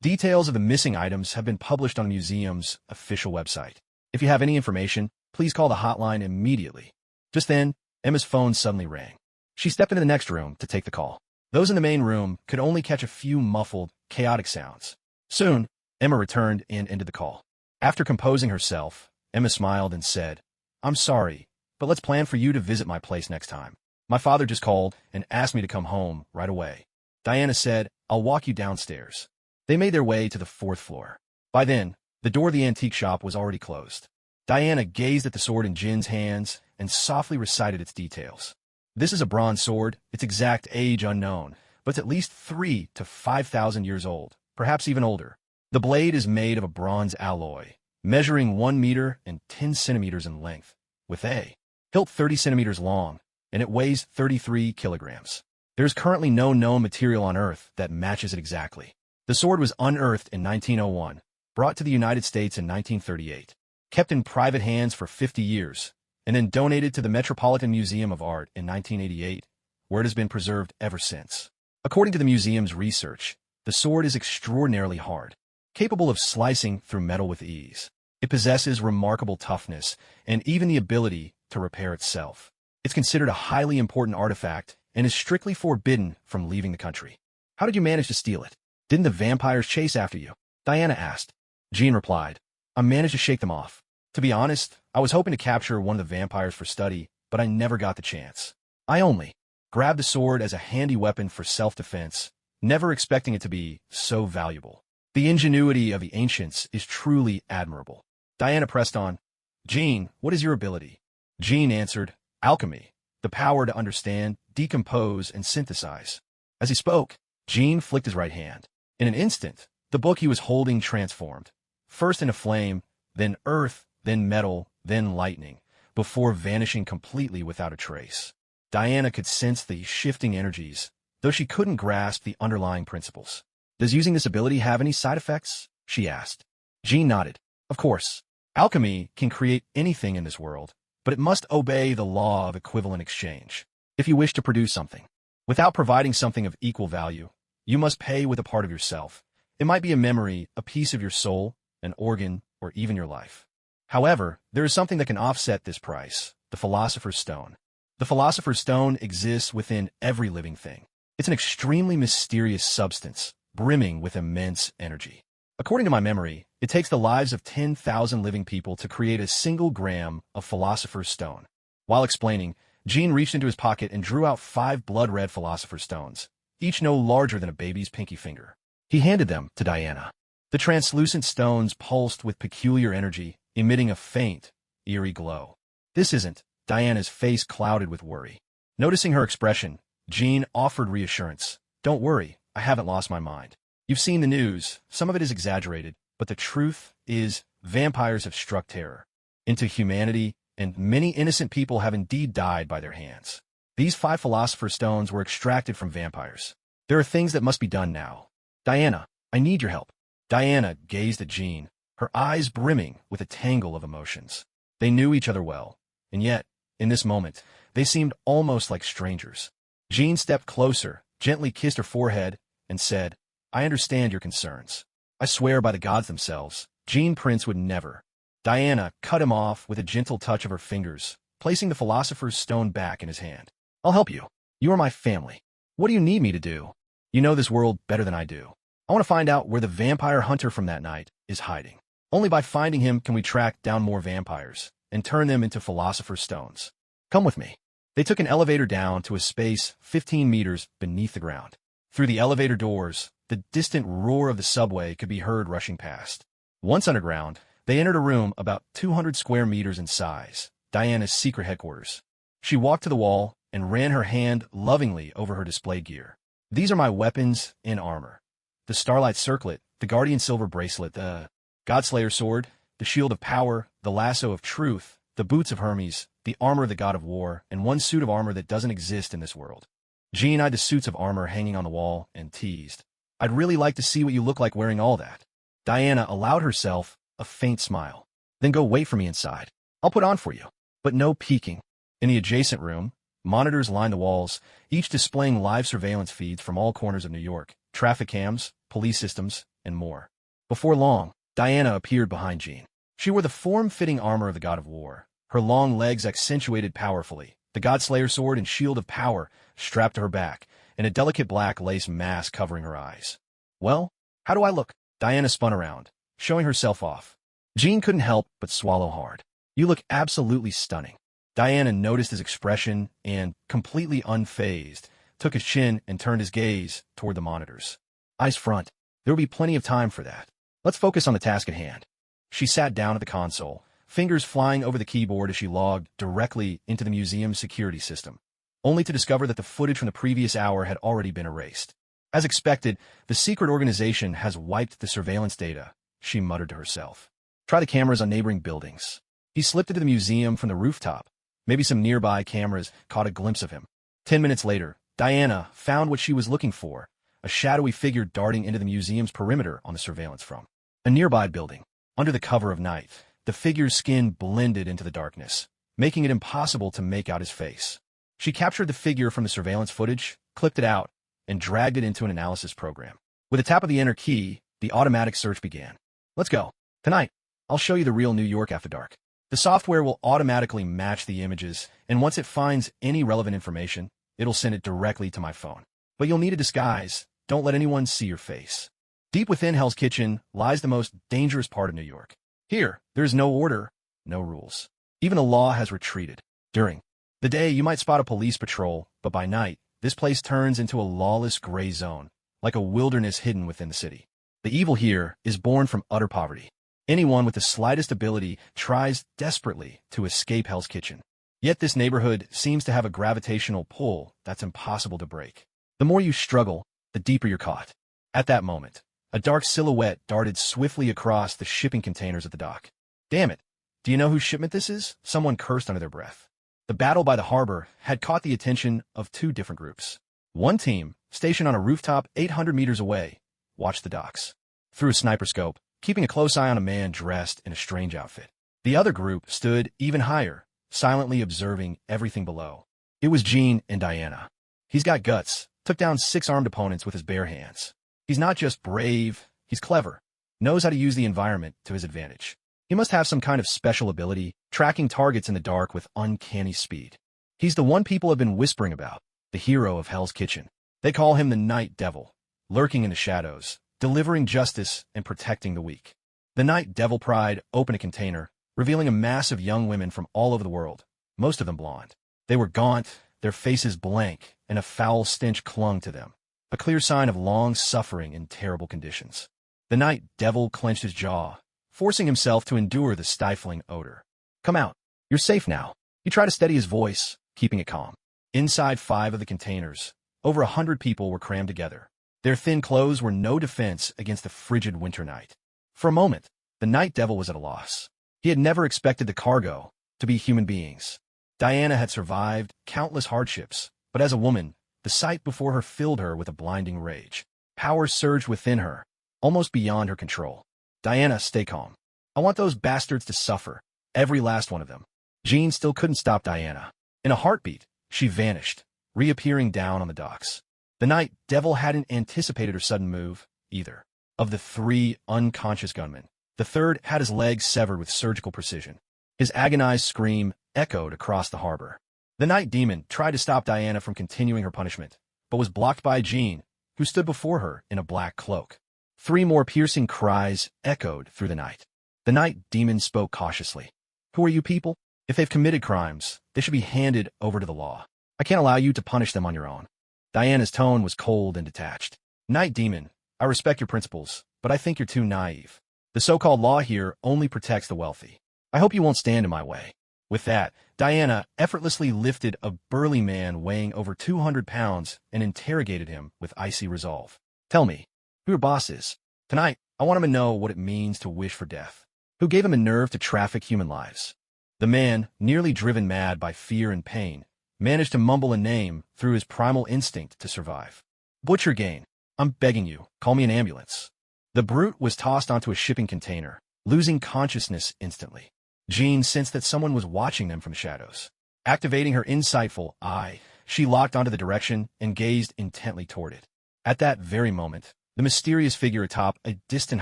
Details of the missing items have been published on the museum's official website. If you have any information, please call the hotline immediately. Just then, Emma's phone suddenly rang. She stepped into the next room to take the call. Those in the main room could only catch a few muffled, chaotic sounds. Soon, Emma returned and ended the call. After composing herself, Emma smiled and said, "I'm sorry, but let's plan for you to visit my place next time. My father just called and asked me to come home right away." Diana said, "I'll walk you downstairs." They made their way to the 4th floor. By then, the door of the antique shop was already closed. Diana gazed at the sword in Jin's hands and softly recited its details. This is a bronze sword, its exact age unknown, but it's at least 3 to 5,000 years old, perhaps even older. The blade is made of a bronze alloy, measuring 1 meter and 10 centimeters in length, with a hilt 30 centimeters long, and it weighs 33 kilograms. There is currently no known material on Earth that matches it exactly. The sword was unearthed in 1901, brought to the United States in 1938, kept in private hands for 50 years, and then donated to the Metropolitan Museum of Art in 1988, where it has been preserved ever since. According to the museum's research, the sword is extraordinarily hard, capable of slicing through metal with ease. It possesses remarkable toughness and even the ability to repair itself. It's considered a highly important artifact and is strictly forbidden from leaving the country. How did you manage to steal it? Didn't the vampires chase after you? Diana asked. Jean replied, I managed to shake them off. To be honest, I was hoping to capture one of the vampires for study, but I never got the chance. I only grabbed the sword as a handy weapon for self-defense, never expecting it to be so valuable. The ingenuity of the ancients is truly admirable. Diana pressed on. Jean, what is your ability? Jean answered, Alchemy, the power to understand, decompose, and synthesize. As he spoke, Jean flicked his right hand. In an instant, the book he was holding transformed, first into flame, then earth, then metal, then lightning, before vanishing completely without a trace. Diana could sense the shifting energies, though she couldn't grasp the underlying principles. Does using this ability have any side effects? She asked. Jean nodded. Of course. Alchemy can create anything in this world, but it must obey the law of equivalent exchange. If you wish to produce something, without providing something of equal value, you must pay with a part of yourself. It might be a memory, a piece of your soul, an organ, or even your life. However, there is something that can offset this price, the Philosopher's Stone. The Philosopher's Stone exists within every living thing. It's an extremely mysterious substance, brimming with immense energy. According to my memory, it takes the lives of 10,000 living people to create a single gram of Philosopher's Stone. While explaining, Jean reached into his pocket and drew out 5 blood-red Philosopher's Stones, each no larger than a baby's pinky finger. He handed them to Diana. The translucent stones pulsed with peculiar energy, emitting a faint, eerie glow. This isn't. Diana's face clouded with worry. Noticing her expression, Jean offered reassurance. Don't worry, I haven't lost my mind. You've seen the news. Some of it is exaggerated, but the truth is vampires have struck terror into humanity, and many innocent people have indeed died by their hands. These 5 Philosopher's Stones were extracted from vampires. There are things that must be done now. Diana, I need your help. Diana gazed at Jean, her eyes brimming with a tangle of emotions. They knew each other well, and yet, in this moment, they seemed almost like strangers. Jean stepped closer, gently kissed her forehead, and said, I understand your concerns. I swear by the gods themselves, Jean Prince would never. Diana cut him off with a gentle touch of her fingers, placing the Philosopher's Stone back in his hand. I'll help you. You are my family. What do you need me to do? You know this world better than I do. I want to find out where the vampire hunter from that night is hiding. Only by finding him can we track down more vampires and turn them into Philosopher's Stones. Come with me. They took an elevator down to a space 15 meters beneath the ground. Through the elevator doors, the distant roar of the subway could be heard rushing past. Once underground, they entered a room about 200 square meters in size, Diana's secret headquarters. She walked to the wall and ran her hand lovingly over her display gear. These are my weapons and armor. The Starlight Circlet, the Guardian Silver Bracelet, the Godslayer Sword, the Shield of Power, the Lasso of Truth, the Boots of Hermes, the Armor of the God of War, and one suit of armor that doesn't exist in this world. Jean eyed the suits of armor hanging on the wall and teased. I'd really like to see what you look like wearing all that. Diana allowed herself a faint smile. Then go wait for me inside. I'll put on for you. But no peeking. In the adjacent room, monitors lined the walls, each displaying live surveillance feeds from all corners of New York, traffic cams, police systems, and more. Before long, Diana appeared behind Jean. She wore the form-fitting armor of the God of War, her long legs accentuated powerfully, the Godslayer Sword and Shield of Power strapped to her back, and a delicate black lace mask covering her eyes. Well, how do I look? Diana spun around, showing herself off. Jean couldn't help but swallow hard. You look absolutely stunning. Diana noticed his expression and, completely unfazed, took his chin and turned his gaze toward the monitors. Eyes front. There will be plenty of time for that. Let's focus on the task at hand. She sat down at the console, fingers flying over the keyboard as she logged directly into the museum's security system, only to discover that the footage from the previous hour had already been erased. As expected, the secret organization has wiped the surveillance data, she muttered to herself. Try the cameras on neighboring buildings. He slipped into the museum from the rooftop. Maybe some nearby cameras caught a glimpse of him. 10 minutes later, Diana found what she was looking for, a shadowy figure darting into the museum's perimeter on the surveillance from a nearby building. Under the cover of night, the figure's skin blended into the darkness, making it impossible to make out his face. She captured the figure from the surveillance footage, clipped it out, and dragged it into an analysis program. With a tap of the enter key, the automatic search began. Let's go. Tonight, I'll show you the real New York after dark. The software will automatically match the images, and once it finds any relevant information, it'll send it directly to my phone. But you'll need a disguise. Don't let anyone see your face. Deep within Hell's Kitchen lies the most dangerous part of New York. Here, there is no order, no rules. Even the law has retreated. During the day, you might spot a police patrol, but by night, this place turns into a lawless gray zone, like a wilderness hidden within the city. The evil here is born from utter poverty. Anyone with the slightest ability tries desperately to escape Hell's Kitchen. Yet this neighborhood seems to have a gravitational pull that's impossible to break. The more you struggle, the deeper you're caught. At that moment, a dark silhouette darted swiftly across the shipping containers at the dock. Damn it! Do you know whose shipment this is? Someone cursed under their breath. The battle by the harbor had caught the attention of two different groups. One team, stationed on a rooftop 800 meters away, watched the docks. Through a sniper scope, keeping a close eye on a man dressed in a strange outfit. The other group stood even higher, silently observing everything below. It was Gene and Diana. He's got guts, took down 6 armed opponents with his bare hands. He's not just brave, he's clever, knows how to use the environment to his advantage. He must have some kind of special ability, tracking targets in the dark with uncanny speed. He's the one people have been whispering about, the hero of Hell's Kitchen. They call him the Night Devil, lurking in the shadows, delivering justice and protecting the weak. The Night Devil pried open a container, revealing a mass of young women from all over the world, most of them blonde. They were gaunt, their faces blank, and a foul stench clung to them, a clear sign of long suffering in terrible conditions. The Night Devil clenched his jaw, forcing himself to endure the stifling odor. Come out. You're safe now. He tried to steady his voice, keeping it calm. Inside 5 of the containers, over 100 people were crammed together. Their thin clothes were no defense against the frigid winter night. For a moment, the Night Devil was at a loss. He had never expected the cargo to be human beings. Diana had survived countless hardships, but as a woman, the sight before her filled her with a blinding rage. Power surged within her, almost beyond her control. Diana, stay calm. I want those bastards to suffer, every last one of them. Jean still couldn't stop Diana. In a heartbeat, she vanished, reappearing down on the docks. The Night Devil hadn't anticipated her sudden move, either. Of the 3 unconscious gunmen, the third had his legs severed with surgical precision. His agonized scream echoed across the harbor. The Night Demon tried to stop Diana from continuing her punishment, but was blocked by Jean, who stood before her in a black cloak. 3 more piercing cries echoed through the night. The Night Demon spoke cautiously. Who are you people? If they've committed crimes, they should be handed over to the law. I can't allow you to punish them on your own. Diana's tone was cold and detached. Night Demon, I respect your principles, but I think you're too naive. The so-called law here only protects the wealthy. I hope you won't stand in my way. With that, Diana effortlessly lifted a burly man weighing over 200 pounds and interrogated him with icy resolve. Tell me, who your boss is? Tonight, I want him to know what it means to wish for death. Who gave him a nerve to traffic human lives? The man, nearly driven mad by fear and pain, managed to mumble a name through his primal instinct to survive. Butcher Gain. I'm begging you, call me an ambulance. The brute was tossed onto a shipping container, losing consciousness instantly. Jean sensed that someone was watching them from the shadows. Activating her insightful eye, she locked onto the direction and gazed intently toward it. At that very moment, the mysterious figure atop a distant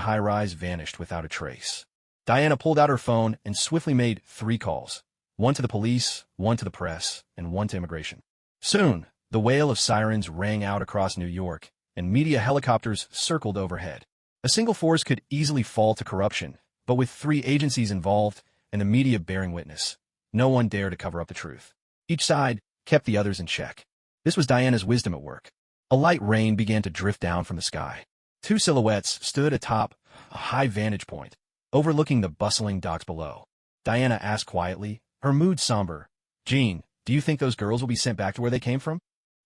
high-rise vanished without a trace. Diana pulled out her phone and swiftly made 3 calls, 1 to the police, 1 to the press, and 1 to immigration. Soon, the wail of sirens rang out across New York, and media helicopters circled overhead. A single force could easily fall to corruption, but with 3 agencies involved and the media bearing witness, no one dared to cover up the truth. Each side kept the others in check. This was Diana's wisdom at work. A light rain began to drift down from the sky. 2 silhouettes stood atop a high vantage point, overlooking the bustling docks below. Diana asked quietly, her mood somber. Jean, do you think those girls will be sent back to where they came from?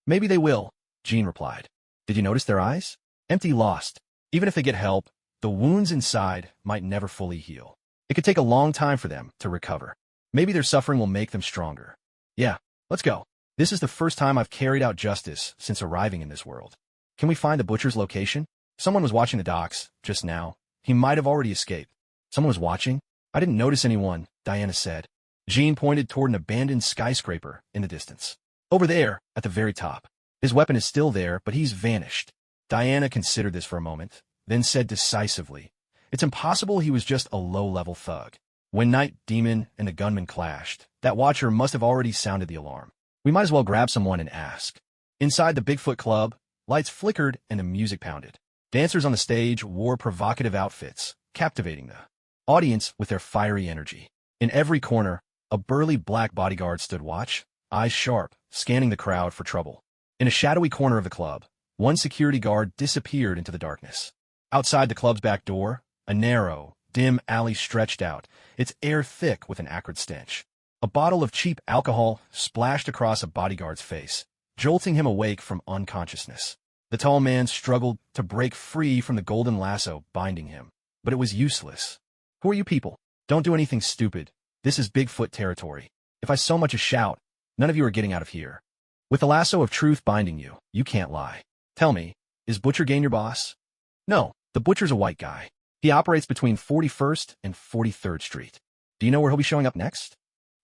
Maybe they will, Jean replied. Did you notice their eyes? Empty, lost. Even if they get help, the wounds inside might never fully heal. It could take a long time for them to recover. Maybe their suffering will make them stronger. Yeah, let's go. This is the first time I've carried out justice since arriving in this world. Can we find the butcher's location? Someone was watching the docks just now. He might have already escaped. Someone was watching? I didn't notice anyone, Diana said. Jean pointed toward an abandoned skyscraper in the distance. Over there, at the very top. His weapon is still there, but he's vanished. Diana considered this for a moment, then said decisively, it's impossible he was just a low-level thug. When Night Demon and the gunman clashed, that watcher must have already sounded the alarm. We might as well grab someone and ask. Inside the Bigfoot Club, lights flickered and the music pounded. Dancers on the stage wore provocative outfits, captivating the audience with their fiery energy. In every corner, a burly black bodyguard stood watch, eyes sharp, scanning the crowd for trouble. In a shadowy corner of the club, one security guard disappeared into the darkness. Outside the club's back door, a narrow, dim alley stretched out, its air thick with an acrid stench. A bottle of cheap alcohol splashed across a bodyguard's face, jolting him awake from unconsciousness. The tall man struggled to break free from the golden lasso binding him, but it was useless. Who are you people? Don't do anything stupid. This is Bigfoot territory. If I so much as shout, none of you are getting out of here. With the lasso of truth binding you, you can't lie. Tell me, is Butcher Gain your boss? No, the Butcher's a white guy. He operates between 41st and 43rd Street. Do you know where he'll be showing up next?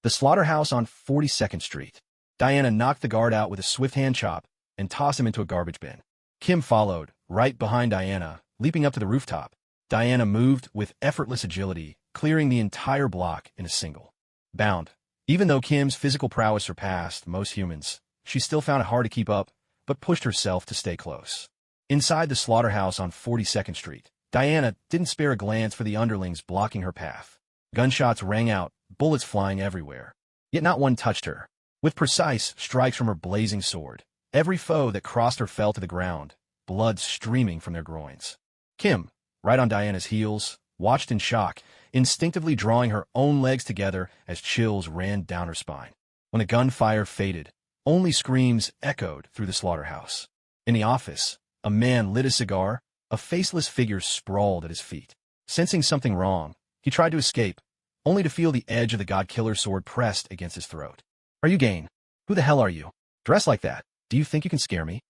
The slaughterhouse on 42nd Street. Diana knocked the guard out with a swift hand chop and tossed him into a garbage bin. Kim followed, right behind Diana, leaping up to the rooftop. Diana moved with effortless agility, clearing the entire block in a single bound. Even though Kim's physical prowess surpassed most humans, she still found it hard to keep up, but pushed herself to stay close. Inside the slaughterhouse on 42nd Street, Diana didn't spare a glance for the underlings blocking her path. Gunshots rang out, bullets flying everywhere. Yet not one touched her. With precise strikes from her blazing sword, every foe that crossed her fell to the ground, blood streaming from their groins. Kim, right on Diana's heels, watched in shock, instinctively drawing her own legs together as chills ran down her spine. When the gunfire faded, only screams echoed through the slaughterhouse. In the office, a man lit a cigar, a faceless figure sprawled at his feet. Sensing something wrong, he tried to escape, only to feel the edge of the God-Killer sword pressed against his throat. Are you Gain? Who the hell are you? Dressed like that, do you think you can scare me?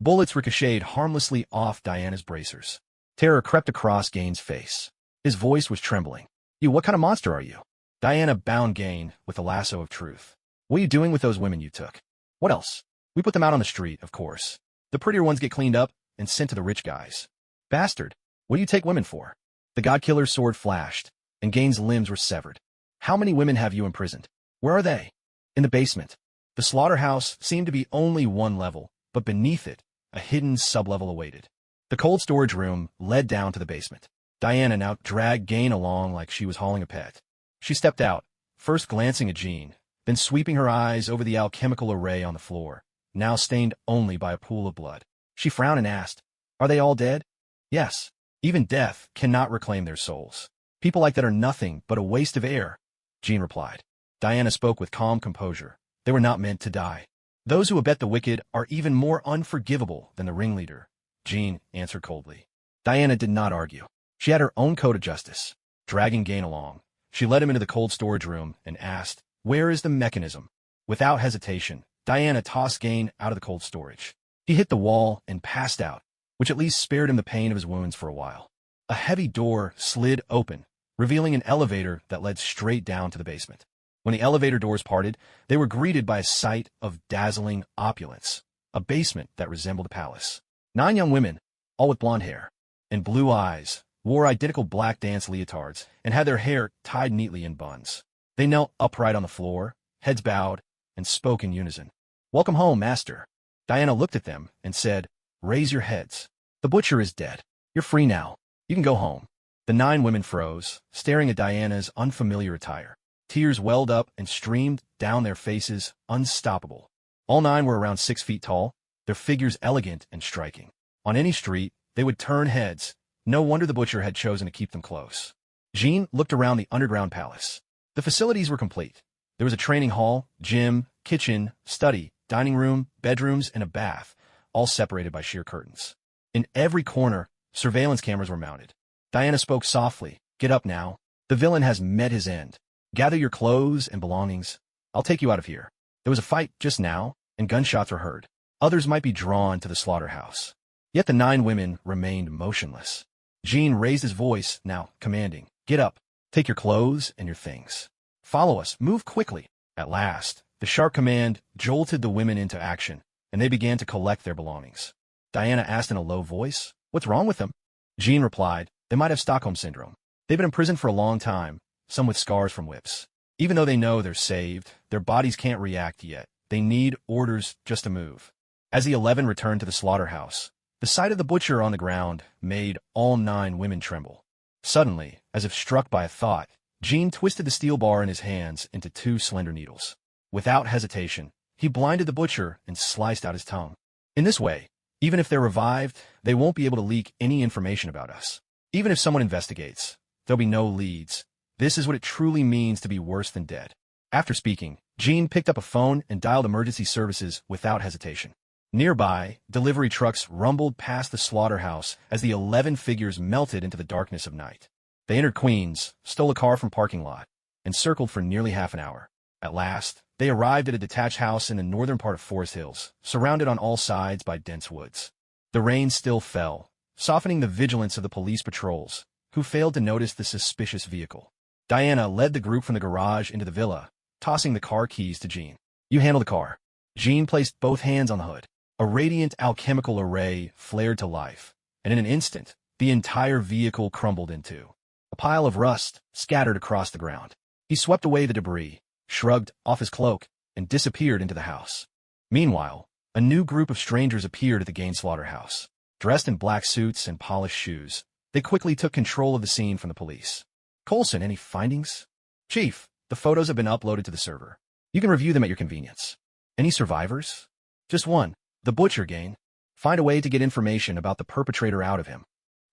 Bullets ricocheted harmlessly off Diana's bracers. Terror crept across Gain's face. His voice was trembling. What kind of monster are you? Diana bound Gain with the lasso of truth. What are you doing with those women you took? What else? We put them out on the street, of course. The prettier ones get cleaned up and sent to the rich guys. Bastard, what do you take women for? The God-Killer's sword flashed, and Gain's limbs were severed. How many women have you imprisoned? Where are they? In the basement. The slaughterhouse seemed to be only one level, but beneath it, a hidden sublevel awaited. The cold storage room led down to the basement. Diana now dragged Gain along like she was hauling a pet. She stepped out, first glancing at Jean, then sweeping her eyes over the alchemical array on the floor, now stained only by a pool of blood. She frowned and asked, are they all dead? Yes. Even death cannot reclaim their souls. People like that are nothing but a waste of air, Jean replied. Diana spoke with calm composure. They were not meant to die. Those who abet the wicked are even more unforgivable than the ringleader, Jean answered coldly. Diana did not argue. She had her own code of justice. Dragging Gain along, she led him into the cold storage room and asked, where is the mechanism? Without hesitation, Diana tossed Gain out of the cold storage. He hit the wall and passed out, which at least spared him the pain of his wounds for a while. A heavy door slid open, revealing an elevator that led straight down to the basement. When the elevator doors parted, they were greeted by a sight of dazzling opulence, a basement that resembled a palace. 9 young women, all with blonde hair and blue eyes, wore identical black dance leotards and had their hair tied neatly in buns. They knelt upright on the floor, heads bowed, and spoke in unison. Welcome home, master. Diana looked at them and said, raise your heads. The butcher is dead. You're free now. You can go home. The 9 women froze, staring at Diana's unfamiliar attire. Tears welled up and streamed down their faces, unstoppable. All 9 were around 6 feet tall, their figures elegant and striking. On any street, they would turn heads. No wonder the butcher had chosen to keep them close. Jean looked around the underground palace. The facilities were complete. There was a training hall, gym, kitchen, study, dining room, bedrooms, and a bath, all separated by sheer curtains. In every corner, surveillance cameras were mounted. Diana spoke softly. Get up now. The villain has met his end. Gather your clothes and belongings. I'll take you out of here. There was a fight just now, and gunshots were heard. Others might be drawn to the slaughterhouse. Yet the 9 women remained motionless. Jean raised his voice, now commanding. Get up. Take your clothes and your things. Follow us. Move quickly. At last, the sharp command jolted the women into action, and they began to collect their belongings. Diana asked in a low voice, What's wrong with them? Jean replied, They might have Stockholm Syndrome. They've been in prison for a long time, some with scars from whips. Even though they know they're saved, their bodies can't react yet. They need orders just to move. As the 11 returned to the slaughterhouse, the sight of the butcher on the ground made all 9 women tremble. Suddenly, as if struck by a thought, Jean twisted the steel bar in his hands into 2 slender needles. Without hesitation, he blinded the butcher and sliced out his tongue. In this way, even if they're revived, they won't be able to leak any information about us. Even if someone investigates, there'll be no leads. This is what it truly means to be worse than dead. After speaking, Jean picked up a phone and dialed emergency services without hesitation. Nearby, delivery trucks rumbled past the slaughterhouse as the 11 figures melted into the darkness of night. They entered Queens, stole a car from parking lot, and circled for nearly half an hour. At last, they arrived at a detached house in the northern part of Forest Hills, surrounded on all sides by dense woods. The rain still fell, softening the vigilance of the police patrols, who failed to notice the suspicious vehicle. Diana led the group from the garage into the villa, tossing the car keys to Jean. You handle the car. Jean placed both hands on the hood. A radiant alchemical array flared to life, and in an instant, the entire vehicle crumbled into a pile of rust scattered across the ground. He swept away the debris, shrugged off his cloak, and disappeared into the house. Meanwhile, a new group of strangers appeared at the Gain slaughterhouse. Dressed in black suits and polished shoes, they quickly took control of the scene from the police. Coulson, any findings? Chief, the photos have been uploaded to the server. You can review them at your convenience. Any survivors? Just one. The butcher, Gain. Find a way to get information about the perpetrator out of him.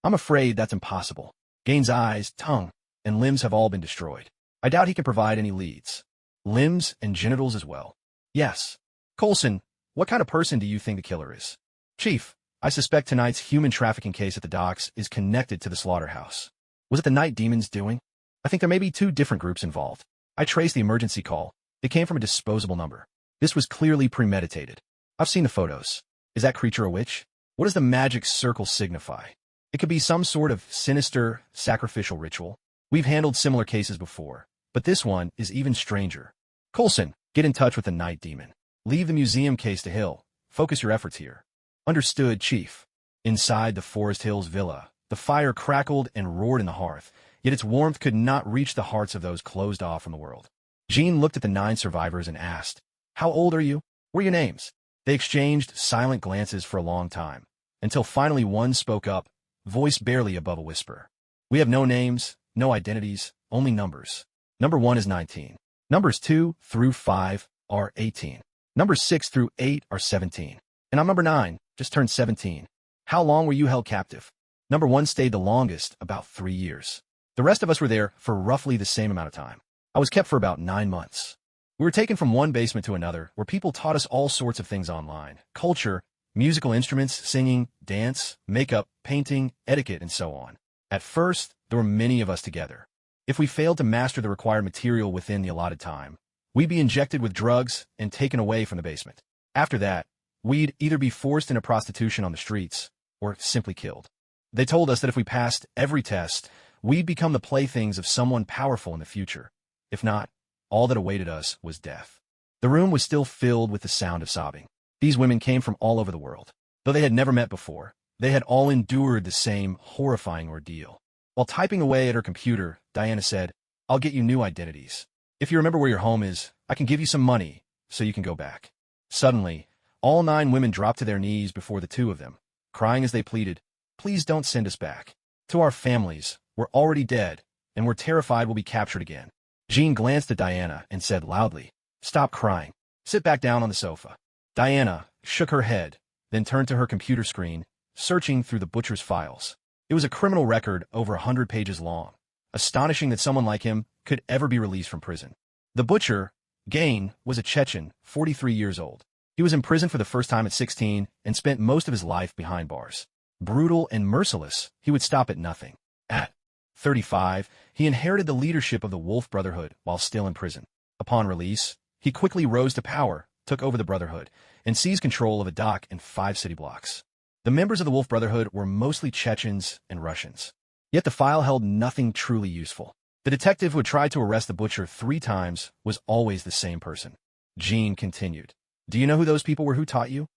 I'm afraid that's impossible. Gain's eyes, tongue, and limbs have all been destroyed. I doubt he can provide any leads. Limbs and genitals as well. Yes. Coulson, what kind of person do you think the killer is? Chief, I suspect tonight's human trafficking case at the docks is connected to the slaughterhouse. Was it the night demons doing? I think there may be 2 different groups involved. I traced the emergency call. It came from a disposable number. This was clearly premeditated. I've seen the photos. Is that creature a witch? What does the magic circle signify? It could be some sort of sinister, sacrificial ritual. We've handled similar cases before, but this one is even stranger. Coulson, get in touch with the night demon. Leave the museum case to Hill. Focus your efforts here. Understood, Chief. Inside the Forest Hills villa, the fire crackled and roared in the hearth, yet its warmth could not reach the hearts of those closed off from the world. Jean looked at the 9 survivors and asked, How old are you? What are your names? They exchanged silent glances for a long time, until finally one spoke up, voice barely above a whisper. We have no names, no identities, only numbers. Number 1 is 19. Numbers 2 through 5 are 18. Numbers 6 through 8 are 17. And I'm number 9, just turned 17. How long were you held captive? Number 1 stayed the longest, about 3 years. The rest of us were there for roughly the same amount of time. I was kept for about 9 months. We were taken from one basement to another, where people taught us all sorts of things online. Culture, musical instruments, singing, dance, makeup, painting, etiquette, and so on. At first, there were many of us together. If we failed to master the required material within the allotted time, we'd be injected with drugs and taken away from the basement. After that, we'd either be forced into prostitution on the streets, or simply killed. They told us that if we passed every test, we'd become the playthings of someone powerful in the future. If not, all that awaited us was death. The room was still filled with the sound of sobbing. These women came from all over the world. Though they had never met before, they had all endured the same horrifying ordeal. While typing away at her computer, Diana said, I'll get you new identities. If you remember where your home is, I can give you some money so you can go back. Suddenly, all 9 women dropped to their knees before the 2 of them, crying as they pleaded, Please don't send us back. To our families, we're already dead, and we're terrified we'll be captured again. Jean glanced at Diana and said loudly, Stop crying. Sit back down on the sofa. Diana shook her head, then turned to her computer screen, searching through the butcher's files. It was a criminal record over 100 pages long, astonishing that someone like him could ever be released from prison. The butcher, Gain, was a Chechen, 43 years old. He was imprisoned for the first time at 16 and spent most of his life behind bars. Brutal and merciless, he would stop at nothing. At 35, he inherited the leadership of the Wolf Brotherhood while still in prison. Upon release, he quickly rose to power, took over the Brotherhood, and seized control of a dock and 5 city blocks. The members of the Wolf Brotherhood were mostly Chechens and Russians. Yet the file held nothing truly useful. The detective who had tried to arrest the butcher 3 times was always the same person. Jean continued. Do you know who those people were who taught you?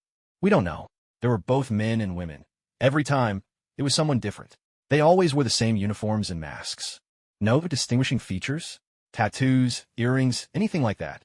We don't know. There were both men and women. Every time, it was someone different. They always wore the same uniforms and masks. No distinguishing features? Tattoos, earrings, anything like that?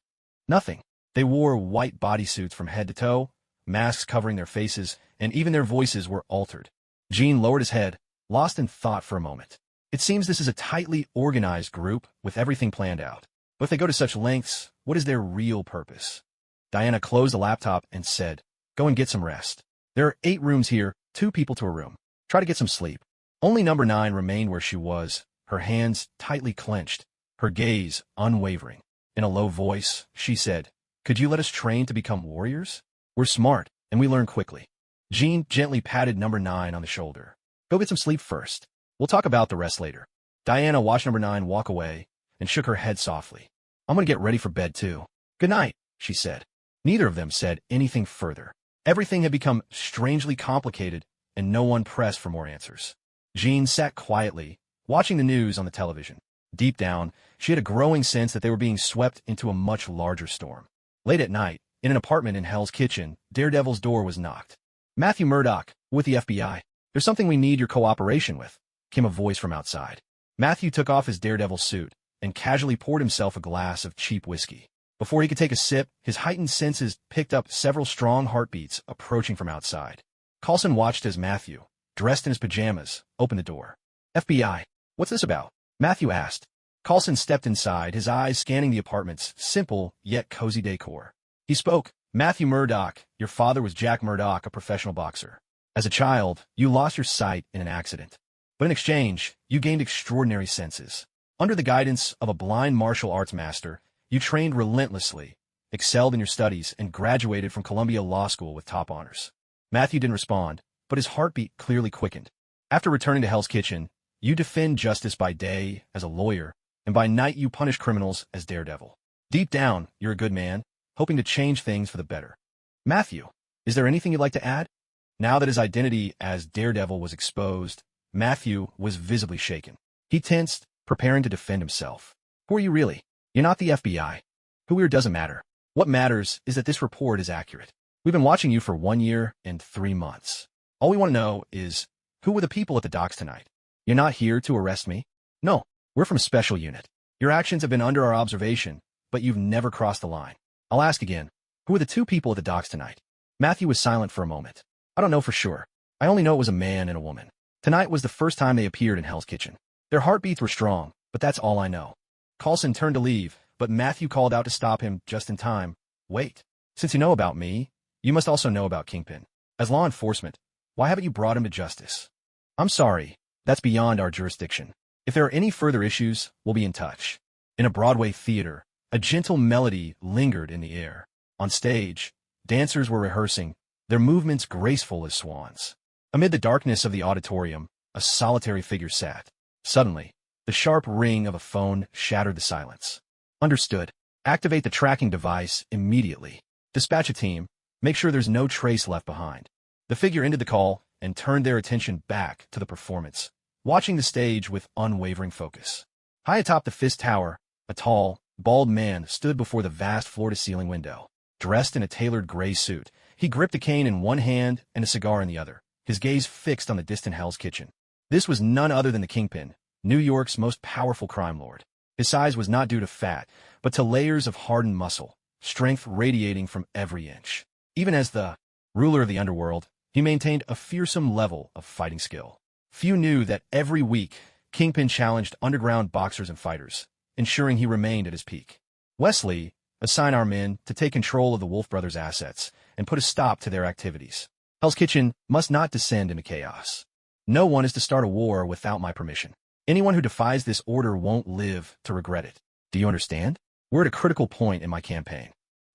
Nothing. They wore white bodysuits from head to toe, masks covering their faces, and even their voices were altered. Jean lowered his head, lost in thought for a moment. It seems this is a tightly organized group with everything planned out. But if they go to such lengths, what is their real purpose? Diana closed the laptop and said, Go and get some rest. There are 8 rooms here, 2 people to a room. Try to get some sleep. Only number 9 remained where she was, her hands tightly clenched, her gaze unwavering. In a low voice, she said, Could you let us train to become warriors? We're smart, and we learn quickly. Jean gently patted number 9 on the shoulder. Go get some sleep first. We'll talk about the rest later. Diana watched number 9 walk away and shook her head softly. I'm going to get ready for bed too. Good night, she said. Neither of them said anything further. Everything had become strangely complicated, and no one pressed for more answers. Jean sat quietly, watching the news on the television. Deep down, she had a growing sense that they were being swept into a much larger storm. Late at night, in an apartment in Hell's Kitchen, Daredevil's door was knocked. Matthew Murdoch, with the FBI. There's something we need your cooperation with, came a voice from outside. Matthew took off his Daredevil suit and casually poured himself a glass of cheap whiskey. Before he could take a sip, his heightened senses picked up several strong heartbeats approaching from outside. Coulson watched as Matthew, dressed in his pajamas, opened the door. FBI, what's this about? Matthew asked. Coulson stepped inside, his eyes scanning the apartment's simple yet cozy decor. He spoke, Matthew Murdoch, your father was Jack Murdoch, a professional boxer. As a child, you lost your sight in an accident. But in exchange, you gained extraordinary senses. Under the guidance of a blind martial arts master, you trained relentlessly, excelled in your studies, and graduated from Columbia Law School with top honors. Matthew didn't respond, but his heartbeat clearly quickened. After returning to Hell's Kitchen, you defend justice by day as a lawyer, and by night you punish criminals as Daredevil. Deep down, you're a good man, hoping to change things for the better. Matthew, is there anything you'd like to add? Now that his identity as Daredevil was exposed, Matthew was visibly shaken. He tensed, preparing to defend himself. Who are you really? You're not the FBI. Who we are doesn't matter. What matters is that this report is accurate. We've been watching you for 1 year and 3 months. All we want to know is, who were the people at the docks tonight? You're not here to arrest me? No, we're from a special unit. Your actions have been under our observation, but you've never crossed the line. I'll ask again, who were the 2 people at the docks tonight? Matthew was silent for a moment. I don't know for sure. I only know it was a man and a woman. Tonight was the first time they appeared in Hell's Kitchen. Their heartbeats were strong, but that's all I know. Coulson turned to leave, but Matthew called out to stop him just in time. Wait. Since you know about me, you must also know about Kingpin. As law enforcement, why haven't you brought him to justice? I'm sorry. That's beyond our jurisdiction. If there are any further issues, we'll be in touch. In a Broadway theater, a gentle melody lingered in the air. On stage, dancers were rehearsing, their movements graceful as swans. Amid the darkness of the auditorium, a solitary figure sat. Suddenly, the sharp ring of a phone shattered the silence. Understood. Activate the tracking device immediately. Dispatch a team. Make sure there's no trace left behind. The figure ended the call and turned their attention back to the performance, watching the stage with unwavering focus. High atop the Fist Tower, a tall, bald man stood before the vast floor-to-ceiling window. Dressed in a tailored gray suit, he gripped a cane in one hand and a cigar in the other, his gaze fixed on the distant Hell's Kitchen. This was none other than the Kingpin, New York's most powerful crime lord. His size was not due to fat, but to layers of hardened muscle, strength radiating from every inch. Even as the ruler of the underworld, he maintained a fearsome level of fighting skill. Few knew that every week, Kingpin challenged underground boxers and fighters, ensuring he remained at his peak. Wesley, assign our men to take control of the Wolf Brothers' assets and put a stop to their activities. Hell's Kitchen must not descend into chaos. No one is to start a war without my permission. Anyone who defies this order won't live to regret it. Do you understand? We're at a critical point in my campaign.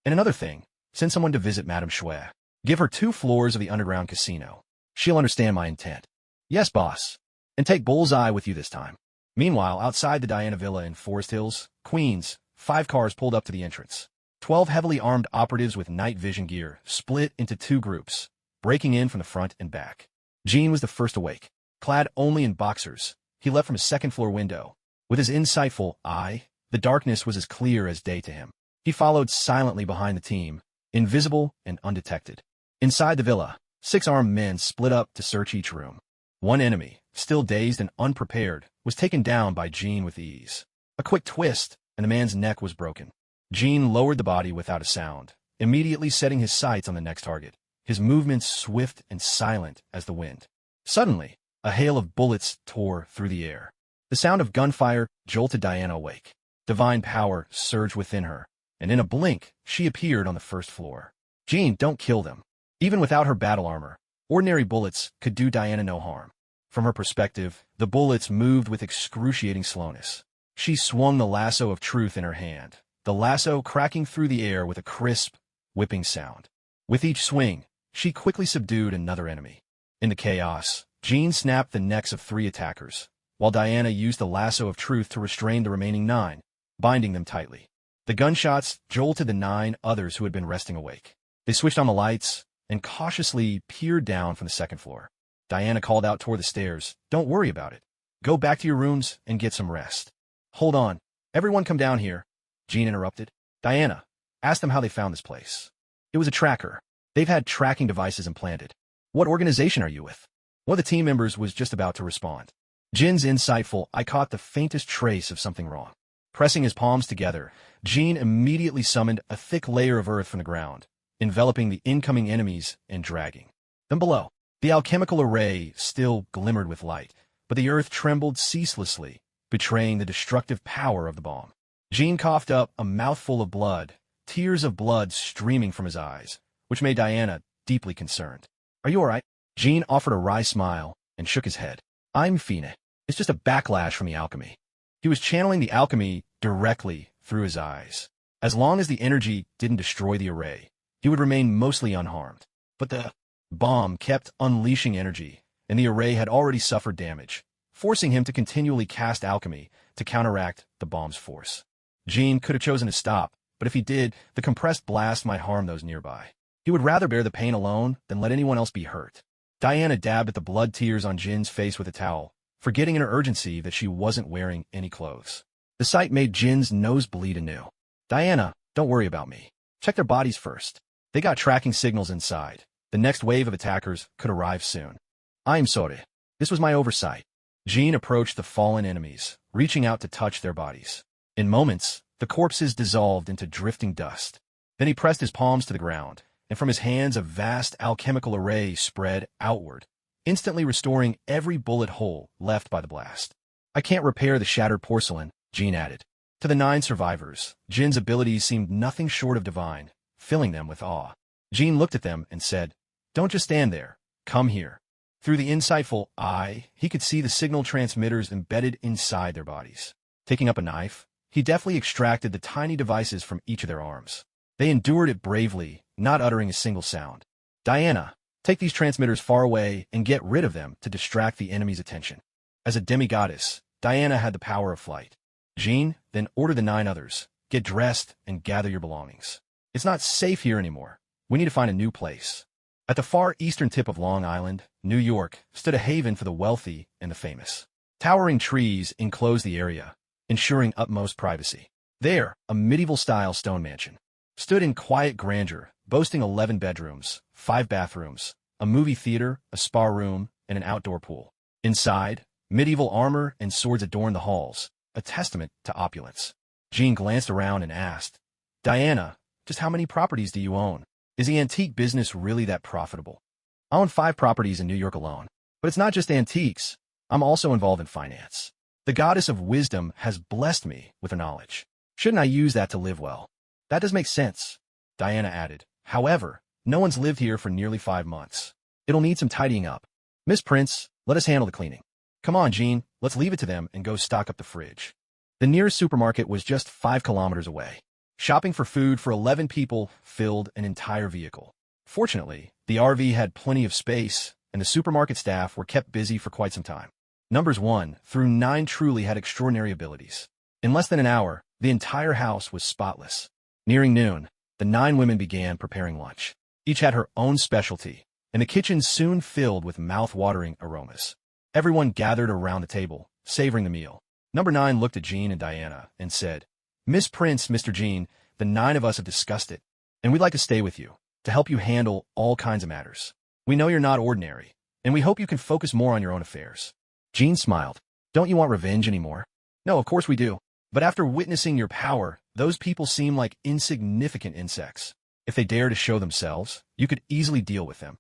And another thing, send someone to visit Madame Shui. Give her 2 floors of the underground casino. She'll understand my intent. Yes, boss. And take Bullseye with you this time. Meanwhile, outside the Diana Villa in Forest Hills, Queens, 5 cars pulled up to the entrance. 12 heavily armed operatives with night vision gear split into 2 groups, breaking in from the front and back. Gene was the first awake. Clad only in boxers, he leapt from a second-floor window. With his insightful eye, the darkness was as clear as day to him. He followed silently behind the team, invisible and undetected. Inside the villa, 6 armed men split up to search each room. One enemy, still dazed and unprepared, was taken down by Gene with ease. A quick twist, and the man's neck was broken. Gene lowered the body without a sound, immediately setting his sights on the next target, his movements swift and silent as the wind. Suddenly, a hail of bullets tore through the air. The sound of gunfire jolted Diana awake. Divine power surged within her, and in a blink, she appeared on the first floor. Gene, don't kill them. Even without her battle armor, ordinary bullets could do Diana no harm. From her perspective, the bullets moved with excruciating slowness. She swung the lasso of truth in her hand, the lasso cracking through the air with a crisp, whipping sound. With each swing, she quickly subdued another enemy. In the chaos, Gene snapped the necks of 3 attackers, while Diana used the lasso of truth to restrain the remaining 9, binding them tightly. The gunshots jolted the 9 others who had been resting awake. They switched on the lights and cautiously peered down from the second floor. Diana called out toward the stairs, "Don't worry about it. Go back to your rooms and get some rest." "Hold on. Everyone come down here," Gene interrupted. "Diana, ask them how they found this place." "It was a tracker. They've had tracking devices implanted." "What organization are you with?" One of the team members was just about to respond. Jin's insightful eye caught the faintest trace of something wrong. Pressing his palms together, Gene immediately summoned a thick layer of earth from the ground, enveloping the incoming enemies and dragging them below. The alchemical array still glimmered with light, but the earth trembled ceaselessly, betraying the destructive power of the bomb. Gene coughed up a mouthful of blood, tears of blood streaming from his eyes, which made Diana deeply concerned. "Are you all right?" Gene offered a wry smile and shook his head. "I'm fine. It's just a backlash from the alchemy." He was channeling the alchemy directly through his eyes. As long as the energy didn't destroy the array, he would remain mostly unharmed. But the bomb kept unleashing energy, and the array had already suffered damage, forcing him to continually cast alchemy to counteract the bomb's force. Gene could have chosen to stop, but if he did, the compressed blast might harm those nearby. He would rather bear the pain alone than let anyone else be hurt. Diana dabbed at the blood tears on Jin's face with a towel, forgetting in her urgency that she wasn't wearing any clothes. The sight made Jin's nose bleed anew. "Diana, don't worry about me. Check their bodies first. They got tracking signals inside. The next wave of attackers could arrive soon." "I'm sorry. This was my oversight." Gene approached the fallen enemies, reaching out to touch their bodies. In moments, the corpses dissolved into drifting dust. Then he pressed his palms to the ground, and from his hands a vast alchemical array spread outward, instantly restoring every bullet hole left by the blast. "I can't repair the shattered porcelain," Gene added. To the 9 survivors, Jin's abilities seemed nothing short of divine, filling them with awe. Gene looked at them and said, "Don't just stand there. Come here." Through the insightful eye, he could see the signal transmitters embedded inside their bodies. Taking up a knife, he deftly extracted the tiny devices from each of their arms. They endured it bravely, not uttering a single sound. "Diana, take these transmitters far away and get rid of them to distract the enemy's attention." As a demigoddess, Diana had the power of flight. Gene then ordered the 9 others, "Get dressed and gather your belongings. It's not safe here anymore. We need to find a new place." At the far eastern tip of Long Island, New York, stood a haven for the wealthy and the famous. Towering trees enclosed the area, ensuring utmost privacy. There, a medieval-style stone mansion stood in quiet grandeur, boasting 11 bedrooms, 5 bathrooms, a movie theater, a spa room, and an outdoor pool. Inside, medieval armor and swords adorned the halls, a testament to opulence. Gene glanced around and asked, "Diana, just how many properties do you own? Is the antique business really that profitable?" "I own 5 properties in New York alone. But it's not just antiques. I'm also involved in finance. The goddess of wisdom has blessed me with her knowledge. Shouldn't I use that to live well?" "That does make sense," Diana added. "However, no one's lived here for nearly 5 months. It'll need some tidying up. Miss Prince, let us handle the cleaning." Come on, Jean, let's leave it to them and go stock up the fridge. The nearest supermarket was just 5 kilometers away. Shopping for food for 11 people filled an entire vehicle. Fortunately, the RV had plenty of space, and the supermarket staff were kept busy for quite some time. Numbers 1 through 9 truly had extraordinary abilities. In less than an hour, the entire house was spotless. Nearing noon, the 9 women began preparing lunch. Each had her own specialty, and the kitchen soon filled with mouth-watering aromas. Everyone gathered around the table, savoring the meal. Number 9 looked at Jean and Diana and said, "Miss Prince, Mr. Jean, the 9 of us have discussed it, and we'd like to stay with you, to help you handle all kinds of matters. We know you're not ordinary, and we hope you can focus more on your own affairs." Jean smiled. "Don't you want revenge anymore?" "No, of course we do. But after witnessing your power, those people seem like insignificant insects. If they dare to show themselves, you could easily deal with them.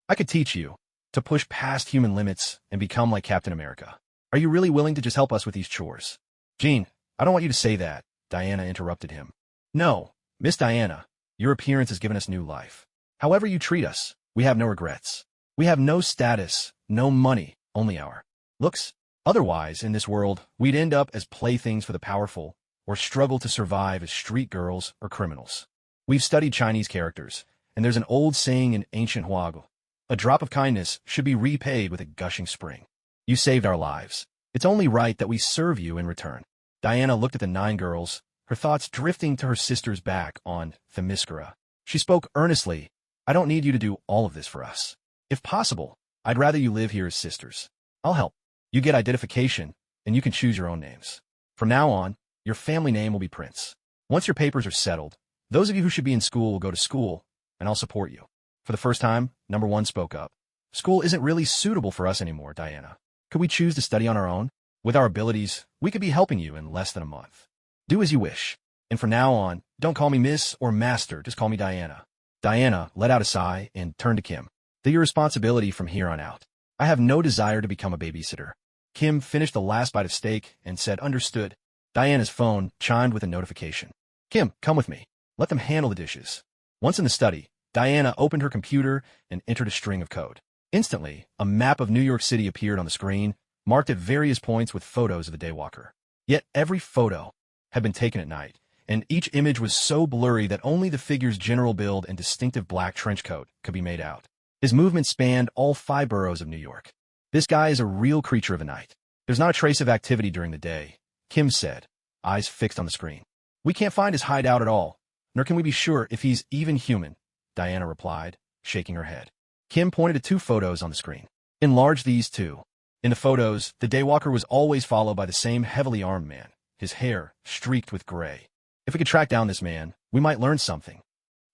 I could teach you to push past human limits and become like Captain America. Are you really willing to just help us with these chores?" "Jean, I don't want you to say that," Diana interrupted him. "No, Miss Diana, your appearance has given us new life. However you treat us, we have no regrets. We have no status, no money, only our looks. Otherwise, in this world, we'd end up as playthings for the powerful, or struggle to survive as street girls or criminals. We've studied Chinese characters, and there's an old saying in ancient Huagu: a drop of kindness should be repaid with a gushing spring. You saved our lives. It's only right that we serve you in return." Diana looked at the 9 girls, her thoughts drifting to her sister's back on Themyscira. She spoke earnestly. "I don't need you to do all of this for us. If possible, I'd rather you live here as sisters. I'll help. You get identification, and you can choose your own names. From now on, your family name will be Prince. Once your papers are settled, those of you who should be in school will go to school, and I'll support you." For the first time, Number 1 spoke up. "School isn't really suitable for us anymore, Diana. Could we choose to study on our own? With our abilities, we could be helping you in less than a month. Do as you wish. And from now on, don't call me Miss or Master, just call me Diana." Diana let out a sigh and turned to Kim. "They're your responsibility from here on out. I have no desire to become a babysitter." Kim finished the last bite of steak and said, "Understood." Diana's phone chimed with a notification. "Kim, come with me. Let them handle the dishes." Once in the study, Diana opened her computer and entered a string of code. Instantly, a map of New York City appeared on the screen, marked at various points with photos of the daywalker. Yet every photo had been taken at night, and each image was so blurry that only the figure's general build and distinctive black trench coat could be made out. His movement spanned all 5 boroughs of New York. "This guy is a real creature of the night. There's not a trace of activity during the day," Kim said, eyes fixed on the screen. "We can't find his hideout at all, nor can we be sure if he's even human," Diana replied, shaking her head. Kim pointed to 2 photos on the screen. "Enlarge these 2. In the photos, the daywalker was always followed by the same heavily armed man, his hair streaked with gray. If we could track down this man, we might learn something."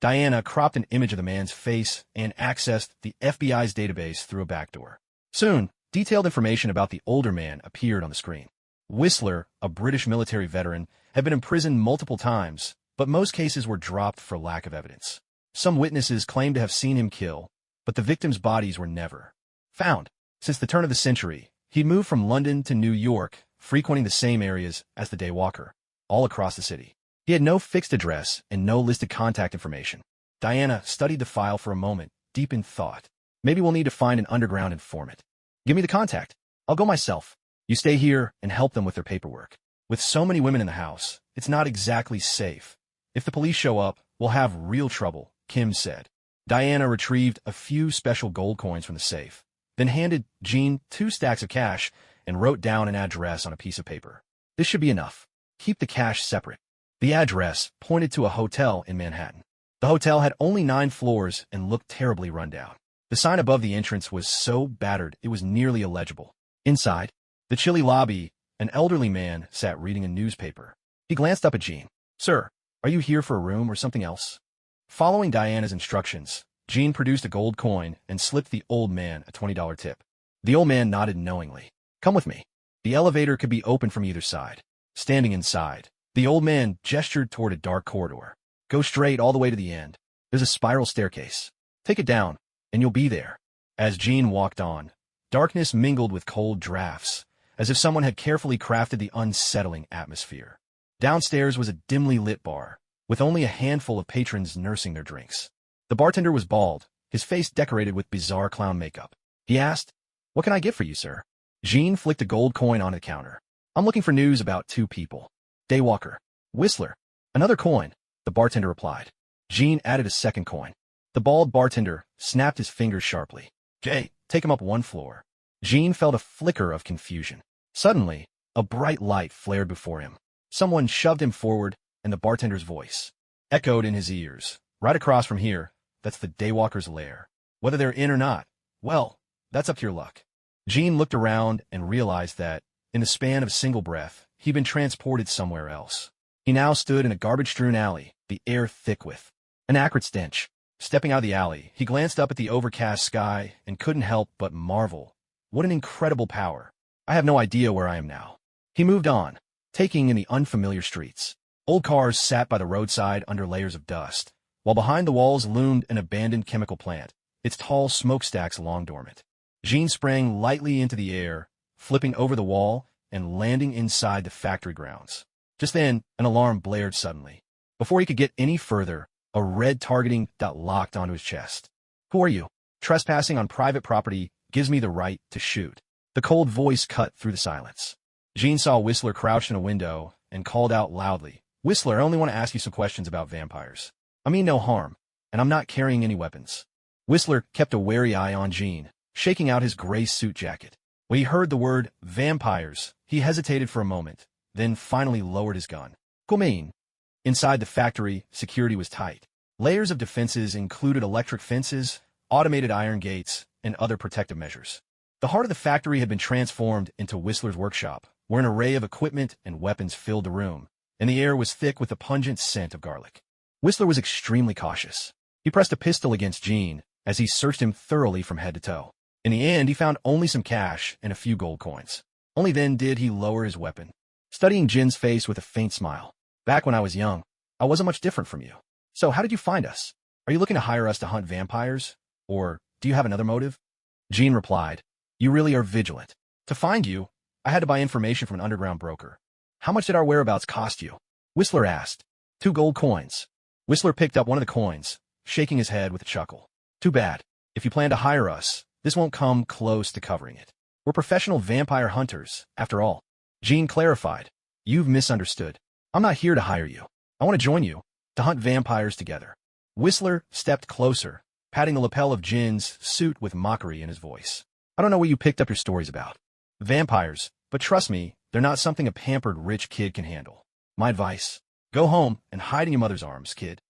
Diana cropped an image of the man's face and accessed the FBI's database through a backdoor. Soon, detailed information about the older man appeared on the screen. Whistler, a British military veteran, had been imprisoned multiple times, but most cases were dropped for lack of evidence. Some witnesses claimed to have seen him kill, but the victims' bodies were never found. Since the turn of the century, he'd moved from London to New York, frequenting the same areas as the daywalker, all across the city. He had no fixed address and no listed contact information. Diana studied the file for a moment, deep in thought. "Maybe we'll need to find an underground informant. Give me the contact. I'll go myself. You stay here and help them with their paperwork. With so many women in the house, it's not exactly safe. If the police show up, we'll have real trouble," Kim said. Diana retrieved a few special gold coins from the safe, then handed Jean 2 stacks of cash and wrote down an address on a piece of paper. "This should be enough. Keep the cash separate." The address pointed to a hotel in Manhattan. The hotel had only 9 floors and looked terribly run down. The sign above the entrance was so battered it was nearly illegible. Inside, the chilly lobby, an elderly man sat reading a newspaper. He glanced up at Jean. "Sir, are you here for a room or something else?" Following Diana's instructions, Jean produced a gold coin and slipped the old man a $20 tip. The old man nodded knowingly. "Come with me. The elevator could be open from either side." Standing inside, the old man gestured toward a dark corridor. "Go straight all the way to the end. There's a spiral staircase. Take it down, and you'll be there." As Jean walked on, darkness mingled with cold drafts, as if someone had carefully crafted the unsettling atmosphere. Downstairs was a dimly lit bar, with only a handful of patrons nursing their drinks. The bartender was bald, his face decorated with bizarre clown makeup. He asked, "What can I get for you, sir?" Jean flicked a gold coin onto the counter. I'm looking for news about 2 people. Daywalker. Whistler. Another coin, the bartender replied. Jean added a second coin. The bald bartender snapped his fingers sharply. Jay, take him up 1 floor. Jean felt a flicker of confusion. Suddenly, a bright light flared before him. Someone shoved him forward, and the bartender's voice echoed in his ears. Right across from here, that's the Daywalker's lair. Whether they're in or not, well, that's up to your luck. Jean looked around and realized that, in the span of a single breath, he'd been transported somewhere else. He now stood in a garbage-strewn alley, the air thick with an acrid stench. Stepping out of the alley, he glanced up at the overcast sky and couldn't help but marvel. What an incredible power. I have no idea where I am now. He moved on, taking in the unfamiliar streets. Old cars sat by the roadside under layers of dust, while behind the walls loomed an abandoned chemical plant, its tall smokestacks long dormant. Jean sprang lightly into the air, flipping over the wall and landing inside the factory grounds. Just then, an alarm blared suddenly. Before he could get any further, a red targeting dot locked onto his chest. Who are you? Trespassing on private property gives me the right to shoot. The cold voice cut through the silence. Jean saw Whistler crouched in a window and called out loudly, Whistler, I only want to ask you some questions about vampires. I mean no harm, and I'm not carrying any weapons. Whistler kept a wary eye on Jean, shaking out his gray suit jacket. When he heard the word vampires, he hesitated for a moment, then finally lowered his gun. Commune. Inside the factory, security was tight. Layers of defenses included electric fences, automated iron gates, and other protective measures. The heart of the factory had been transformed into Whistler's workshop, where an array of equipment and weapons filled the room, and the air was thick with the pungent scent of garlic. Whistler was extremely cautious. He pressed a pistol against Jean as he searched him thoroughly from head to toe. In the end, he found only some cash and a few gold coins. Only then did he lower his weapon, studying Jin's face with a faint smile. Back when I was young, I wasn't much different from you. So how did you find us? Are you looking to hire us to hunt vampires? Or do you have another motive? Jean replied, You really are vigilant. To find you, I had to buy information from an underground broker. How much did our whereabouts cost you? Whistler asked. 2 gold coins. Whistler picked up one of the coins, shaking his head with a chuckle. Too bad. If you plan to hire us, this won't come close to covering it. We're professional vampire hunters, after all. Jean clarified. You've misunderstood. I'm not here to hire you. I want to join you, to hunt vampires together. Whistler stepped closer, patting the lapel of Jin's suit with mockery in his voice. I don't know what you picked up your stories about. Vampires, but trust me, they're not something a pampered rich kid can handle. My advice, go home and hide in your mother's arms, kid.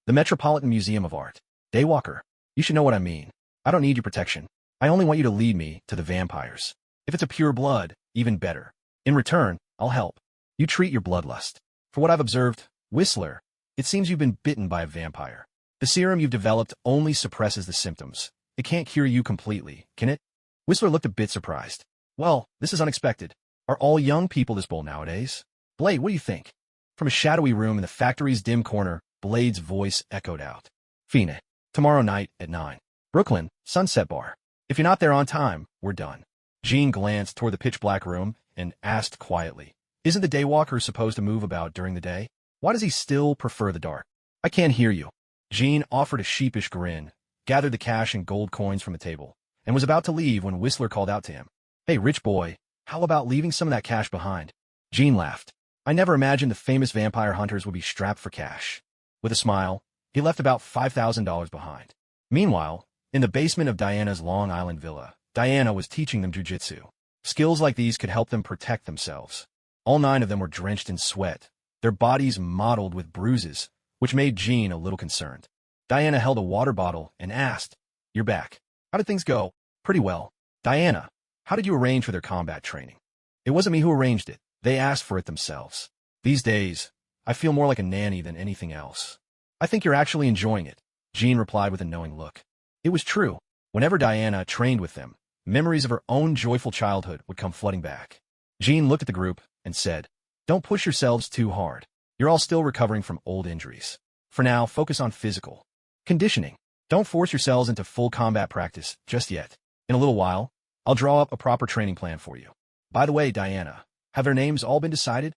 The Metropolitan Museum of Art. Daywalker, you should know what I mean. I don't need your protection. I only want you to lead me to the vampires. If it's a pure blood, even better. In return, I'll help. You treat your bloodlust. For what I've observed, Whistler, it seems you've been bitten by a vampire. The serum you've developed only suppresses the symptoms. It can't cure you completely, can it? Whistler looked a bit surprised. Well, this is unexpected. Are all young people this bold nowadays? Blade, what do you think? From a shadowy room in the factory's dim corner, Blade's voice echoed out. Fina, tomorrow night at 9. Brooklyn, Sunset Bar. If you're not there on time, we're done. Jean glanced toward the pitch-black room and asked quietly, Isn't the Daywalker supposed to move about during the day? Why does he still prefer the dark? I can't hear you. Jean offered a sheepish grin, gathered the cash and gold coins from the table, and was about to leave when Whistler called out to him. Hey, rich boy, how about leaving some of that cash behind? Jean laughed. I never imagined the famous vampire hunters would be strapped for cash. With a smile, he left about $5,000 behind. Meanwhile, in the basement of Diana's Long Island villa, Diana was teaching them jujitsu. Skills like these could help them protect themselves. All 9 of them were drenched in sweat, their bodies mottled with bruises, which made Jean a little concerned. Diana held a water bottle and asked, You're back. How did things go? Pretty well. Diana, how did you arrange for their combat training? It wasn't me who arranged it. They asked for it themselves. These days, I feel more like a nanny than anything else. I think you're actually enjoying it, Jean replied with a knowing look. It was true. Whenever Diana trained with them, memories of her own joyful childhood would come flooding back. Jean looked at the group and said, Don't push yourselves too hard. You're all still recovering from old injuries. For now, focus on physical conditioning. Don't force yourselves into full combat practice just yet. In a little while, I'll draw up a proper training plan for you. By the way, Diana, have their names all been decided?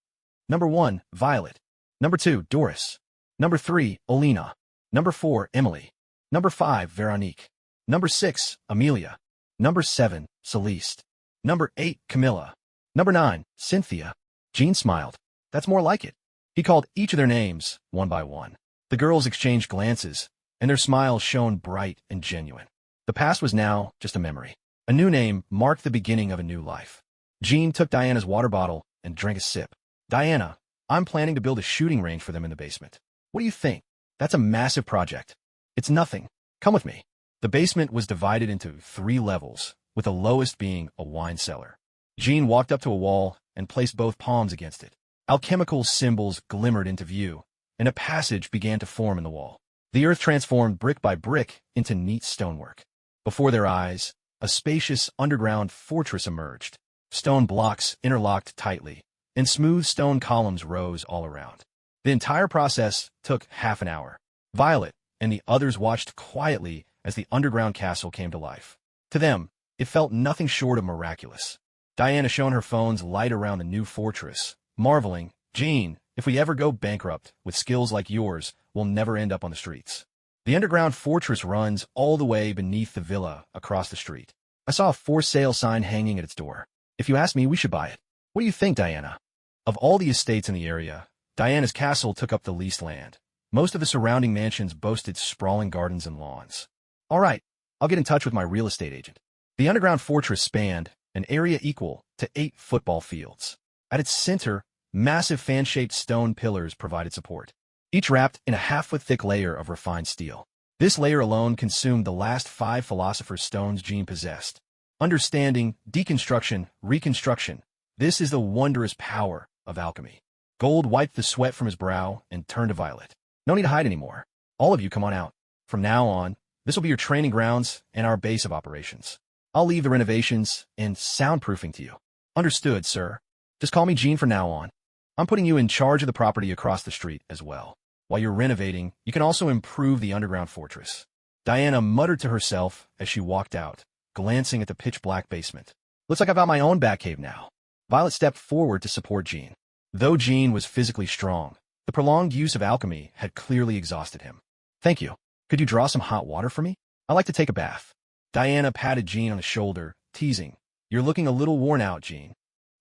Number 1, Violet. Number 2, Doris. Number 3, Olena. Number 4, Emily. Number 5, Veronique. Number 6, Amelia. Number 7, Celeste. Number 8, Camilla. Number 9, Cynthia. Jean smiled. That's more like it. He called each of their names, one by one. The girls exchanged glances, and their smiles shone bright and genuine. The past was now just a memory. A new name marked the beginning of a new life. Jean took Diana's water bottle and drank a sip. Diana, I'm planning to build a shooting range for them in the basement. What do you think? That's a massive project. It's nothing. Come with me. The basement was divided into 3 levels, with the lowest being a wine cellar. Jean walked up to a wall and placed both palms against it. Alchemical symbols glimmered into view, and a passage began to form in the wall. The earth transformed brick by brick into neat stonework. Before their eyes, a spacious underground fortress emerged. Stone blocks interlocked tightly, and smooth stone columns rose all around. The entire process took half an hour. Violet and the others watched quietly as the underground castle came to life. To them, it felt nothing short of miraculous. Diana shone her phone's light around the new fortress, marveling, Jean, if we ever go bankrupt with skills like yours, we'll never end up on the streets. The underground fortress runs all the way beneath the villa across the street. I saw a for sale sign hanging at its door. If you ask me, we should buy it. What do you think, Diana? Of all the estates in the area, Diana's castle took up the least land. Most of the surrounding mansions boasted sprawling gardens and lawns. All right, I'll get in touch with my real estate agent. The underground fortress spanned an area equal to 8 football fields. At its center, massive fan-shaped stone pillars provided support, each wrapped in a half-foot-thick layer of refined steel. This layer alone consumed the last 5 philosopher's stones Jean possessed. Understanding, deconstruction, reconstruction. This is the wondrous power of alchemy. Gold wiped the sweat from his brow and turned to Violet. No need to hide anymore. All of you come on out. From now on, this will be your training grounds and our base of operations. I'll leave the renovations and soundproofing to you. Understood, sir. Just call me Jean from now on. I'm putting you in charge of the property across the street as well. While you're renovating, you can also improve the underground fortress. Diana muttered to herself as she walked out, glancing at the pitch-black basement. Looks like I've got my own Batcave now. Violet stepped forward to support Jean. Though Jean was physically strong, the prolonged use of alchemy had clearly exhausted him. Thank you. Could you draw some hot water for me? I like to take a bath. Diana patted Jean on the shoulder, teasing. You're looking a little worn out, Jean.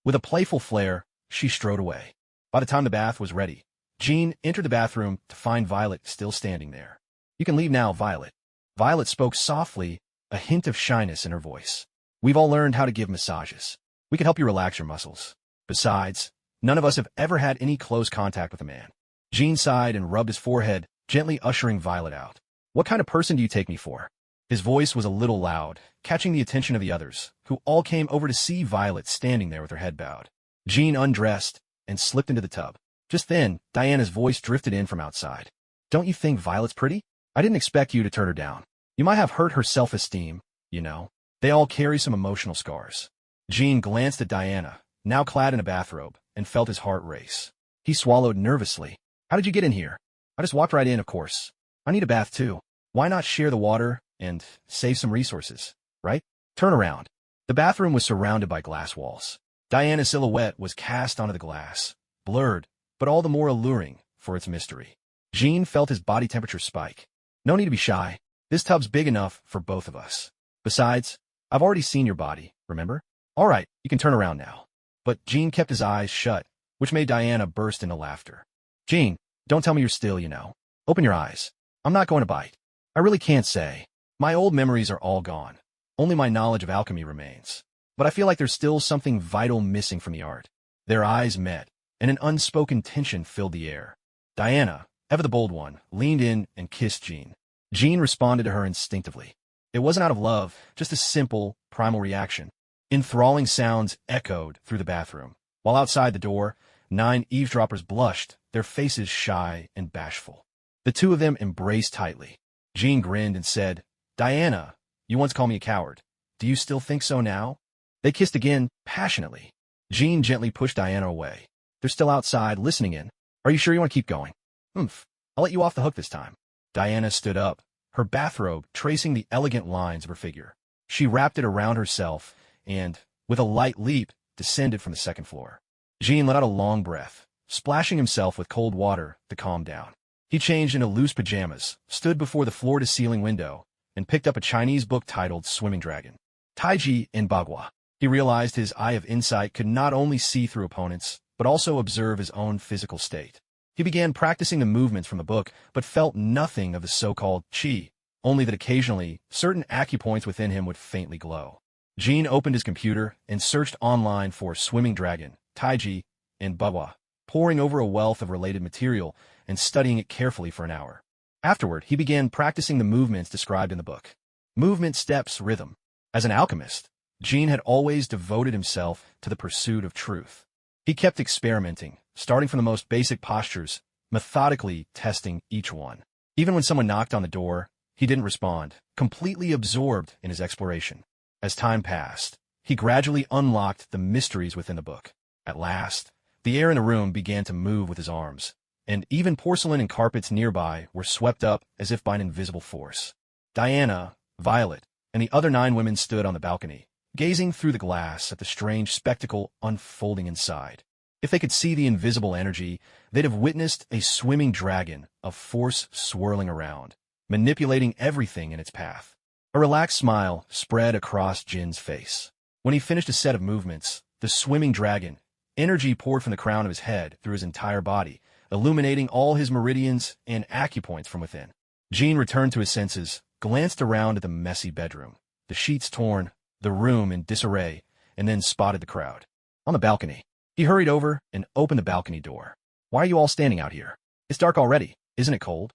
With a playful flair, she strode away. By the time the bath was ready, Jean entered the bathroom to find Violet still standing there. You can leave now, Violet. Violet spoke softly, a hint of shyness in her voice. We've all learned how to give massages. We can help you relax your muscles. Besides, none of us have ever had any close contact with a man. Jean sighed and rubbed his forehead, gently ushering Violet out. What kind of person do you take me for? His voice was a little loud, catching the attention of the others, who all came over to see Violet standing there with her head bowed. Jean undressed and slipped into the tub. Just then, Diana's voice drifted in from outside. Don't you think Violet's pretty? I didn't expect you to turn her down. You might have hurt her self-esteem, you know. They all carry some emotional scars. Jean glanced at Diana, now clad in a bathrobe, and felt his heart race. He swallowed nervously. How did you get in here? I just walked right in, of course. I need a bath too. Why not share the water and save some resources, right? Turn around. The bathroom was surrounded by glass walls. Diana's silhouette was cast onto the glass, blurred, but all the more alluring for its mystery. Jean felt his body temperature spike. No need to be shy. This tub's big enough for both of us. Besides, I've already seen your body, remember? All right, you can turn around now. But Jean kept his eyes shut, which made Diana burst into laughter. Jean, don't tell me you're still, you know. Open your eyes. I'm not going to bite. I really can't say. My old memories are all gone. Only my knowledge of alchemy remains. But I feel like there's still something vital missing from the art. Their eyes met, and an unspoken tension filled the air. Diana, ever the bold one, leaned in and kissed Jean. Jean responded to her instinctively. It wasn't out of love, just a simple, primal reaction. Enthralling sounds echoed through the bathroom, while outside the door, 9 eavesdroppers blushed, their faces shy and bashful. The two of them embraced tightly. Jean grinned and said, Diana, you once called me a coward. Do you still think so now? They kissed again, passionately. Jean gently pushed Diana away. They're still outside, listening in. Are you sure you want to keep going? I'll let you off the hook this time. Diana stood up, her bathrobe tracing the elegant lines of her figure. She wrapped it around herself and, with a light leap, descended from the 2nd floor. Jean let out a long breath, splashing himself with cold water to calm down. He changed into loose pajamas, stood before the floor-to-ceiling window, and picked up a Chinese book titled Swimming Dragon. Taiji in Bagua. He realized his eye of insight could not only see through opponents, but also observe his own physical state. He began practicing the movements from the book, but felt nothing of the so-called Qi, only that occasionally certain acupoints within him would faintly glow. Jean opened his computer and searched online for swimming dragon, taiji, and baba, poring over a wealth of related material and studying it carefully for an hour. Afterward, he began practicing the movements described in the book. Movement, steps, rhythm. As an alchemist, Jean had always devoted himself to the pursuit of truth. He kept experimenting, starting from the most basic postures, methodically testing each one. Even when someone knocked on the door, he didn't respond, completely absorbed in his exploration. As time passed, he gradually unlocked the mysteries within the book. At last, the air in the room began to move with his arms, and even porcelain and carpets nearby were swept up as if by an invisible force. Diana, Violet, and the other 9 women stood on the balcony, gazing through the glass at the strange spectacle unfolding inside. If they could see the invisible energy, they'd have witnessed a swimming dragon of force swirling around, manipulating everything in its path. A relaxed smile spread across Jin's face. When he finished a set of movements, the swimming dragon, energy poured from the crown of his head through his entire body, illuminating all his meridians and acupoints from within. Jin returned to his senses, glanced around at the messy bedroom, the sheets torn, the room in disarray, and then spotted the crowd. On the balcony, he hurried over and opened the balcony door. "Why are you all standing out here? It's dark already. Isn't it cold?"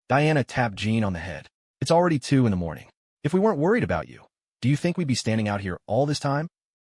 Diana tapped Jean on the head. "It's already 2 in the morning. If we weren't worried about you, do you think we'd be standing out here all this time?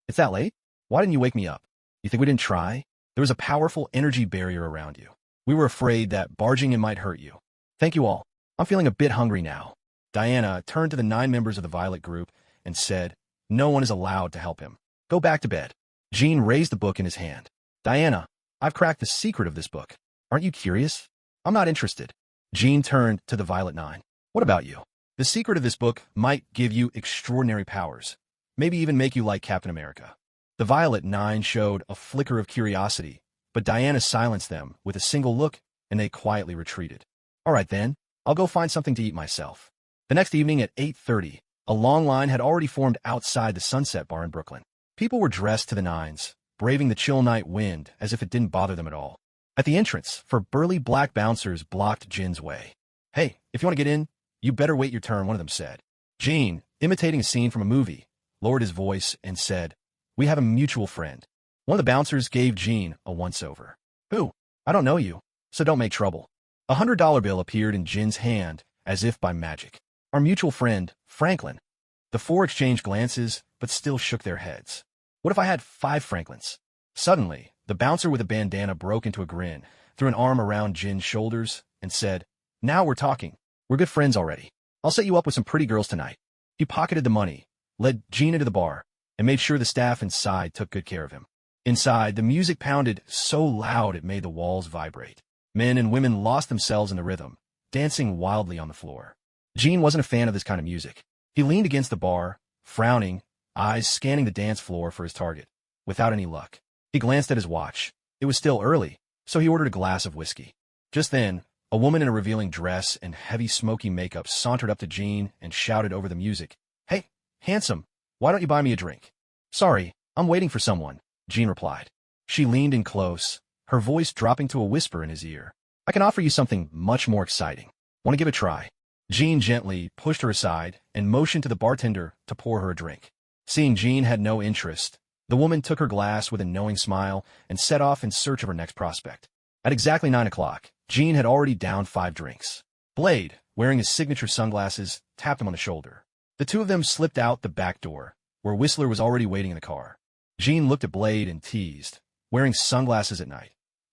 It's that late? Why didn't you wake me up? You think we didn't try? There was a powerful energy barrier around you. We were afraid that barging in might hurt you. Thank you all. I'm feeling a bit hungry now." Diana turned to the 9 members of the Violet group and said, "No one is allowed to help him. Go back to bed." Jean raised the book in his hand. "Diana, I've cracked the secret of this book. Aren't you curious?" "I'm not interested." Jean turned to the Violet 9. "What about you? The secret of this book might give you extraordinary powers, maybe even make you like Captain America." The Violet 9 showed a flicker of curiosity, but Diana silenced them with a single look, and they quietly retreated. "All right then, I'll go find something to eat myself." The next evening at 8:30, a long line had already formed outside the Sunset Bar in Brooklyn. People were dressed to the nines, braving the chill night wind as if it didn't bother them at all. At the entrance, 4 burly black bouncers blocked Jin's way. "Hey, if you want to get in, you better wait your turn," one of them said. Jin, imitating a scene from a movie, lowered his voice and said, "We have a mutual friend." One of the bouncers gave Jin a once-over. "Who? I don't know you, so don't make trouble." A $100 bill appeared in Jin's hand as if by magic. "Our mutual friend, Franklin." The 4 exchanged glances, but still shook their heads. "What if I had 5 Franklins?" Suddenly, the bouncer with a bandana broke into a grin, threw an arm around Jin's shoulders, and said, "Now we're talking. We're good friends already. I'll set you up with some pretty girls tonight." He pocketed the money, led Jin into the bar, and made sure the staff inside took good care of him. Inside, the music pounded so loud it made the walls vibrate. Men and women lost themselves in the rhythm, dancing wildly on the floor. Jin wasn't a fan of this kind of music. He leaned against the bar, frowning, eyes scanning the dance floor for his target. Without any luck. He glanced at his watch. It was still early, so he ordered a glass of whiskey. Just then, a woman in a revealing dress and heavy smoky makeup sauntered up to Jin and shouted over the music, "Hey, handsome, why don't you buy me a drink?" "Sorry, I'm waiting for someone," Jin replied. She leaned in close, her voice dropping to a whisper in his ear. "I can offer you something much more exciting. Want to give it a try?" Jin gently pushed her aside and motioned to the bartender to pour her a drink. Seeing Jin had no interest, the woman took her glass with a knowing smile and set off in search of her next prospect. At exactly 9 o'clock, Jin had already downed 5 drinks. Blade, wearing his signature sunglasses, tapped him on the shoulder. The 2 of them slipped out the back door, where Whistler was already waiting in the car. Jin looked at Blade and teased, "Wearing sunglasses at night.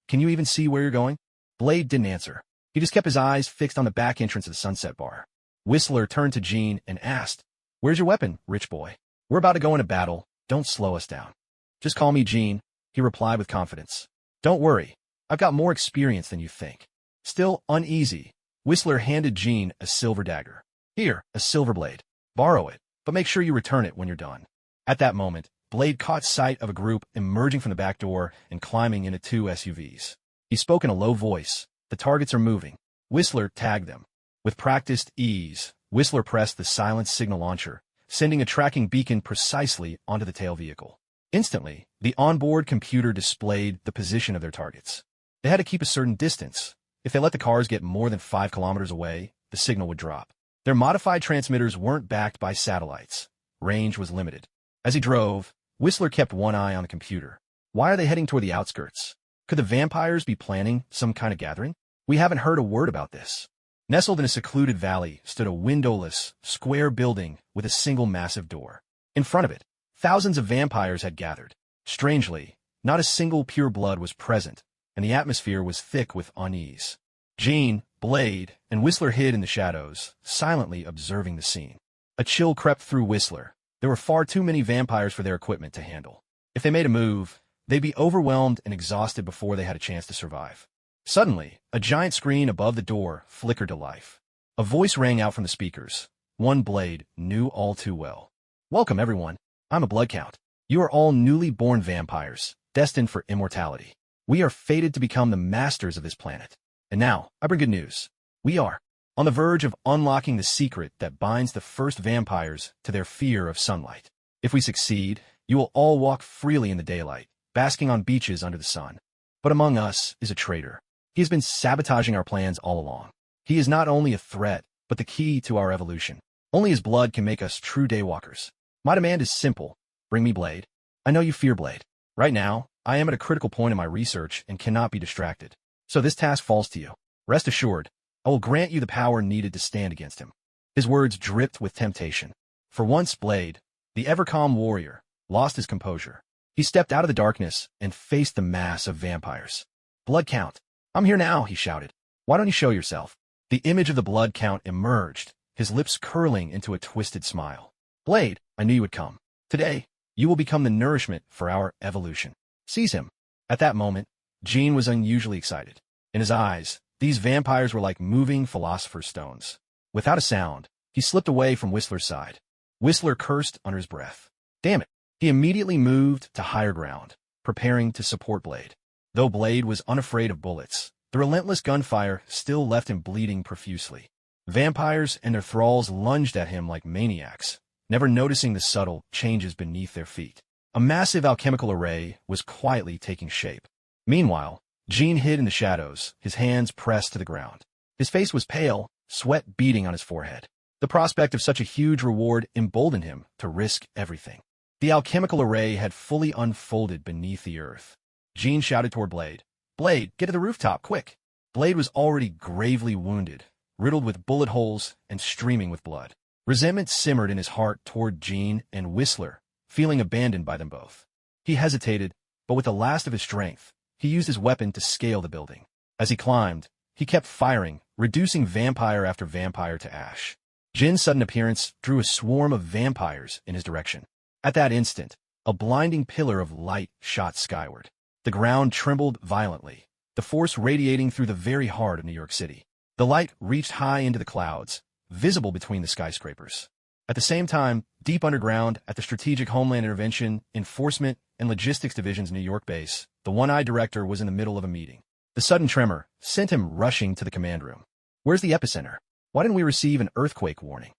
Can you even see where you're going?" Blade didn't answer. He just kept his eyes fixed on the back entrance of the Sunset Bar. Whistler turned to Jin and asked, "Where's your weapon, rich boy? We're about to go into battle. Don't slow us down." "Just call me Jin," he replied with confidence. "Don't worry. I've got more experience than you think." Still uneasy, Whistler handed Jin a silver dagger. "Here, a silver blade. Borrow it, but make sure you return it when you're done." At that moment, Blade caught sight of a group emerging from the back door and climbing into 2 SUVs. He spoke in a low voice. "The targets are moving." Whistler tagged them. With practiced ease, Whistler pressed the silent signal launcher, sending a tracking beacon precisely onto the tail vehicle. Instantly, the onboard computer displayed the position of their targets. They had to keep a certain distance. If they let the cars get more than 5 kilometers away, the signal would drop. Their modified transmitters weren't backed by satellites. Range was limited. As he drove, Whistler kept one eye on the computer. Why are they heading toward the outskirts? Could the vampires be planning some kind of gathering? We haven't heard a word about this. Nestled in a secluded valley stood a windowless, square building with a single massive door. In front of it, thousands of vampires had gathered. Strangely, not a single pureblood was present, and the atmosphere was thick with unease. Jean, Blade, and Whistler hid in the shadows, silently observing the scene. A chill crept through Whistler. There were far too many vampires for their equipment to handle. If they made a move, they'd be overwhelmed and exhausted before they had a chance to survive. Suddenly, a giant screen above the door flickered to life. A voice rang out from the speakers. One Blade knew all too well. "Welcome, everyone. I'm a blood count. You are all newly born vampires, destined for immortality. We are fated to become the masters of this planet. And now, I bring good news. We are on the verge of unlocking the secret that binds the first vampires to their fear of sunlight. If we succeed, you will all walk freely in the daylight, basking on beaches under the sun. But among us is a traitor. He has been sabotaging our plans all along. He is not only a threat, but the key to our evolution. Only his blood can make us true daywalkers. My demand is simple. Bring me Blade. I know you fear Blade. Right now, I am at a critical point in my research and cannot be distracted. So this task falls to you. Rest assured, I will grant you the power needed to stand against him." His words dripped with temptation. For once, Blade, the ever-calm warrior, lost his composure. He stepped out of the darkness and faced the mass of vampires. "Blood Count, I'm here now," he shouted. "Why don't you show yourself?" The image of the Blood Count emerged, his lips curling into a twisted smile. "Blade, I knew you would come. Today, you will become the nourishment for our evolution. Seize him." At that moment, Jean was unusually excited. In his eyes, these vampires were like moving philosopher's stones. Without a sound, he slipped away from Whistler's side. Whistler cursed under his breath. Damn it. He immediately moved to higher ground, preparing to support Blade. Though Blade was unafraid of bullets, the relentless gunfire still left him bleeding profusely. Vampires and their thralls lunged at him like maniacs, never noticing the subtle changes beneath their feet. A massive alchemical array was quietly taking shape. Meanwhile, Jean hid in the shadows, his hands pressed to the ground. His face was pale, sweat beading on his forehead. The prospect of such a huge reward emboldened him to risk everything. The alchemical array had fully unfolded beneath the earth. Jean shouted toward Blade. "Blade, get to the rooftop, quick!" Blade was already gravely wounded, riddled with bullet holes and streaming with blood. Resentment simmered in his heart toward Jean and Whistler, feeling abandoned by them both. He hesitated, but with the last of his strength, he used his weapon to scale the building. As he climbed, he kept firing, reducing vampire after vampire to ash. Jin's sudden appearance drew a swarm of vampires in his direction. At that instant, a blinding pillar of light shot skyward. The ground trembled violently, the force radiating through the very heart of New York City. The light reached high into the clouds, visible between the skyscrapers. At the same time, deep underground at the Strategic Homeland Intervention, Enforcement, and Logistics Division's New York base, the one-eyed director was in the middle of a meeting. The sudden tremor sent him rushing to the command room. "Where's the epicenter? Why didn't we receive an earthquake warning?"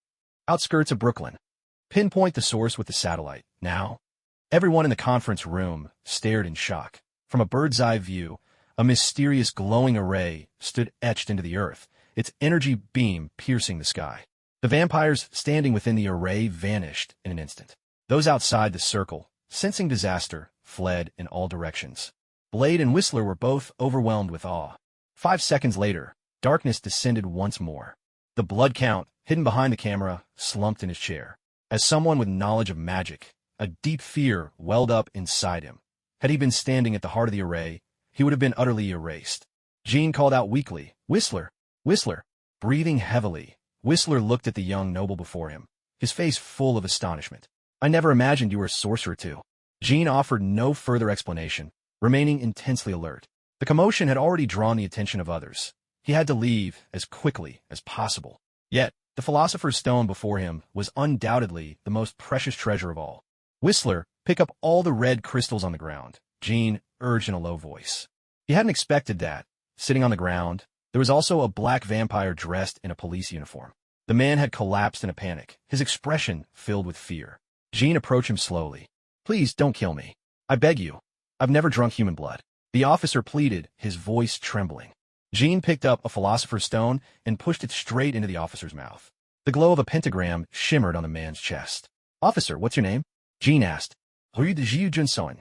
"Outskirts of Brooklyn." "Pinpoint the source with the satellite, now." Everyone in the conference room stared in shock. From a bird's-eye view, a mysterious glowing array stood etched into the earth, its energy beam piercing the sky. The vampires standing within the array vanished in an instant. Those outside the circle, sensing disaster, fled in all directions. Blade and Whistler were both overwhelmed with awe. 5 seconds later, darkness descended once more. The Blood Count, hidden behind the camera, slumped in his chair. As someone with knowledge of magic, a deep fear welled up inside him. Had he been standing at the heart of the array, he would have been utterly erased. Jean called out weakly, "Whistler! Whistler!" Breathing heavily, Whistler looked at the young noble before him, his face full of astonishment. "I never imagined you were a sorcerer too." Jean offered no further explanation, remaining intensely alert. The commotion had already drawn the attention of others. He had to leave as quickly as possible. Yet, the Philosopher's Stone before him was undoubtedly the most precious treasure of all. "Whistler, pick up all the red crystals on the ground," Jean urged in a low voice. He hadn't expected that. Sitting on the ground, there was also a black vampire dressed in a police uniform. The man had collapsed in a panic, his expression filled with fear. Jean approached him slowly. "Please don't kill me. I beg you. I've never drunk human blood." The officer pleaded, his voice trembling. Jean picked up a philosopher's stone and pushed it straight into the officer's mouth. The glow of a pentagram shimmered on the man's chest. "Officer, what's your name?" Jean asked. "Rue de Jiu Junson."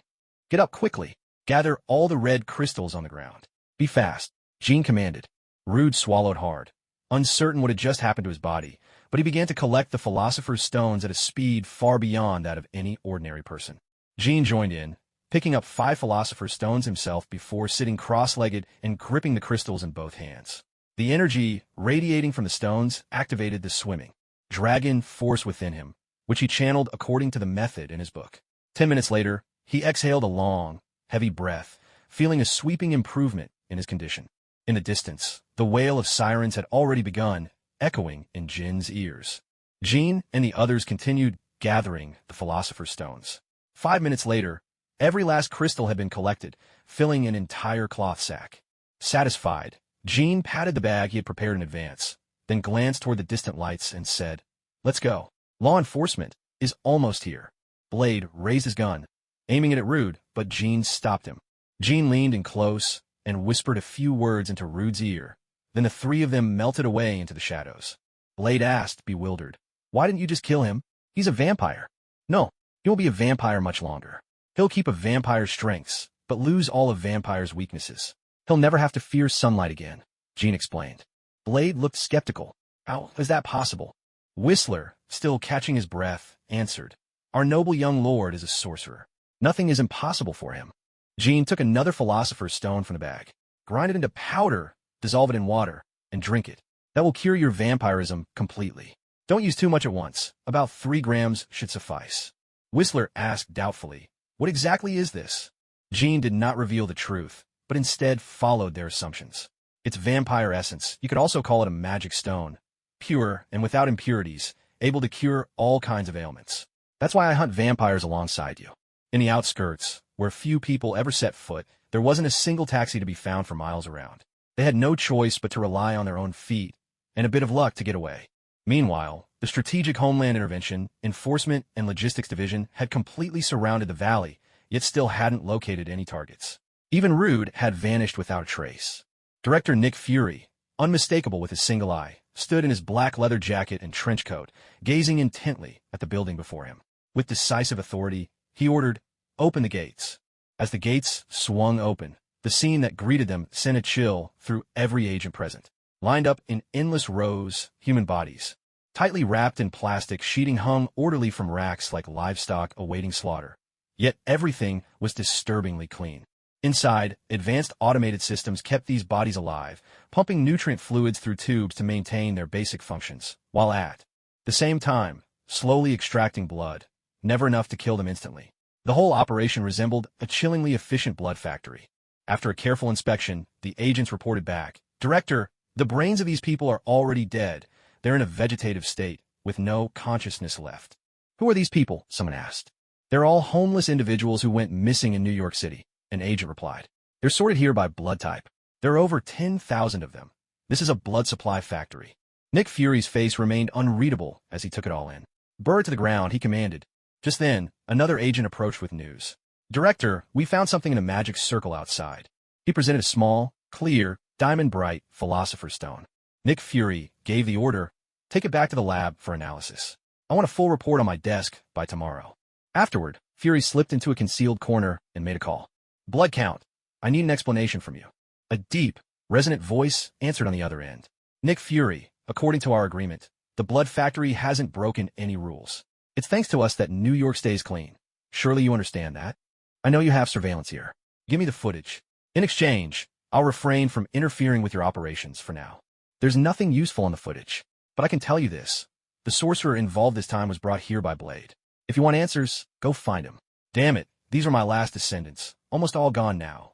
"Get up quickly. Gather all the red crystals on the ground. Be fast," Jean commanded. Rude swallowed hard, uncertain what had just happened to his body, but he began to collect the philosopher's stones at a speed far beyond that of any ordinary person. Jean joined in, picking up 5 philosopher's stones himself before sitting cross-legged and gripping the crystals in both hands. The energy radiating from the stones activated the swimming dragon force within him, which he channeled according to the method in his book. 10 minutes later, he exhaled a long, heavy breath, feeling a sweeping improvement in his condition. In the distance, the wail of sirens had already begun, echoing in Jin's ears. Jean and the others continued gathering the philosopher's stones. 5 minutes later, every last crystal had been collected, filling an entire cloth sack. Satisfied, Jean patted the bag he had prepared in advance, then glanced toward the distant lights and said, "Let's go. Law enforcement is almost here." Blade raised his gun, aiming it at Rude, but Jean stopped him. Jean leaned in close and whispered a few words into Rude's ear. Then the 3 of them melted away into the shadows. Blade asked, bewildered, "Why didn't you just kill him? He's a vampire." "No, he won't be a vampire much longer. He'll keep a vampire's strengths, but lose all of vampire's weaknesses. He'll never have to fear sunlight again," Jean explained. Blade looked skeptical. "How is that possible?" Whistler, still catching his breath, answered, "Our noble young lord is a sorcerer. Nothing is impossible for him." Jean took another philosopher's stone from the bag. "Grind it into powder, dissolve it in water, and drink it. That will cure your vampirism completely. Don't use too much at once. About 3 grams should suffice." Whistler asked doubtfully, "What exactly is this?" Jean did not reveal the truth, but instead followed their assumptions. "It's vampire essence. You could also call it a magic stone. Pure and without impurities, able to cure all kinds of ailments. That's why I hunt vampires alongside you." In the outskirts, where few people ever set foot, there wasn't a single taxi to be found for miles around. They had no choice but to rely on their own feet and a bit of luck to get away. Meanwhile, the Strategic Homeland Intervention, Enforcement, and Logistics Division had completely surrounded the valley, yet still hadn't located any targets. Even Rude had vanished without a trace. Director Nick Fury, unmistakable with his single eye, stood in his black leather jacket and trench coat, gazing intently at the building before him. With decisive authority, he ordered, "Open the gates." As the gates swung open, the scene that greeted them sent a chill through every agent present. Lined up in endless rows, human bodies, tightly wrapped in plastic sheeting hung orderly from racks like livestock awaiting slaughter. Yet everything was disturbingly clean. Inside, advanced automated systems kept these bodies alive, pumping nutrient fluids through tubes to maintain their basic functions, while at the same time, slowly extracting blood, never enough to kill them instantly. The whole operation resembled a chillingly efficient blood factory. After a careful inspection, the agents reported back, "Director, the brains of these people are already dead. They're in a vegetative state, with no consciousness left." "Who are these people?" someone asked. "They're all homeless individuals who went missing in New York City," an agent replied. "They're sorted here by blood type. There are over 10,000 of them. This is a blood supply factory." Nick Fury's face remained unreadable as he took it all in. "Burr to the ground," he commanded. Just then, another agent approached with news. "Director, we found something in a magic circle outside." He presented a small, clear, diamond-bright philosopher's stone. Nick Fury gave the order, "Take it back to the lab for analysis. I want a full report on my desk by tomorrow." Afterward, Fury slipped into a concealed corner and made a call. "Blood count. I need an explanation from you." A deep, resonant voice answered on the other end. "Nick Fury, according to our agreement, the blood factory hasn't broken any rules. It's thanks to us that New York stays clean. Surely you understand that? I know you have surveillance here. Give me the footage. In exchange, I'll refrain from interfering with your operations for now. There's nothing useful on the footage, but I can tell you this. The sorcerer involved this time was brought here by Blade. If you want answers, go find him. Damn it, these are my last descendants, almost all gone now.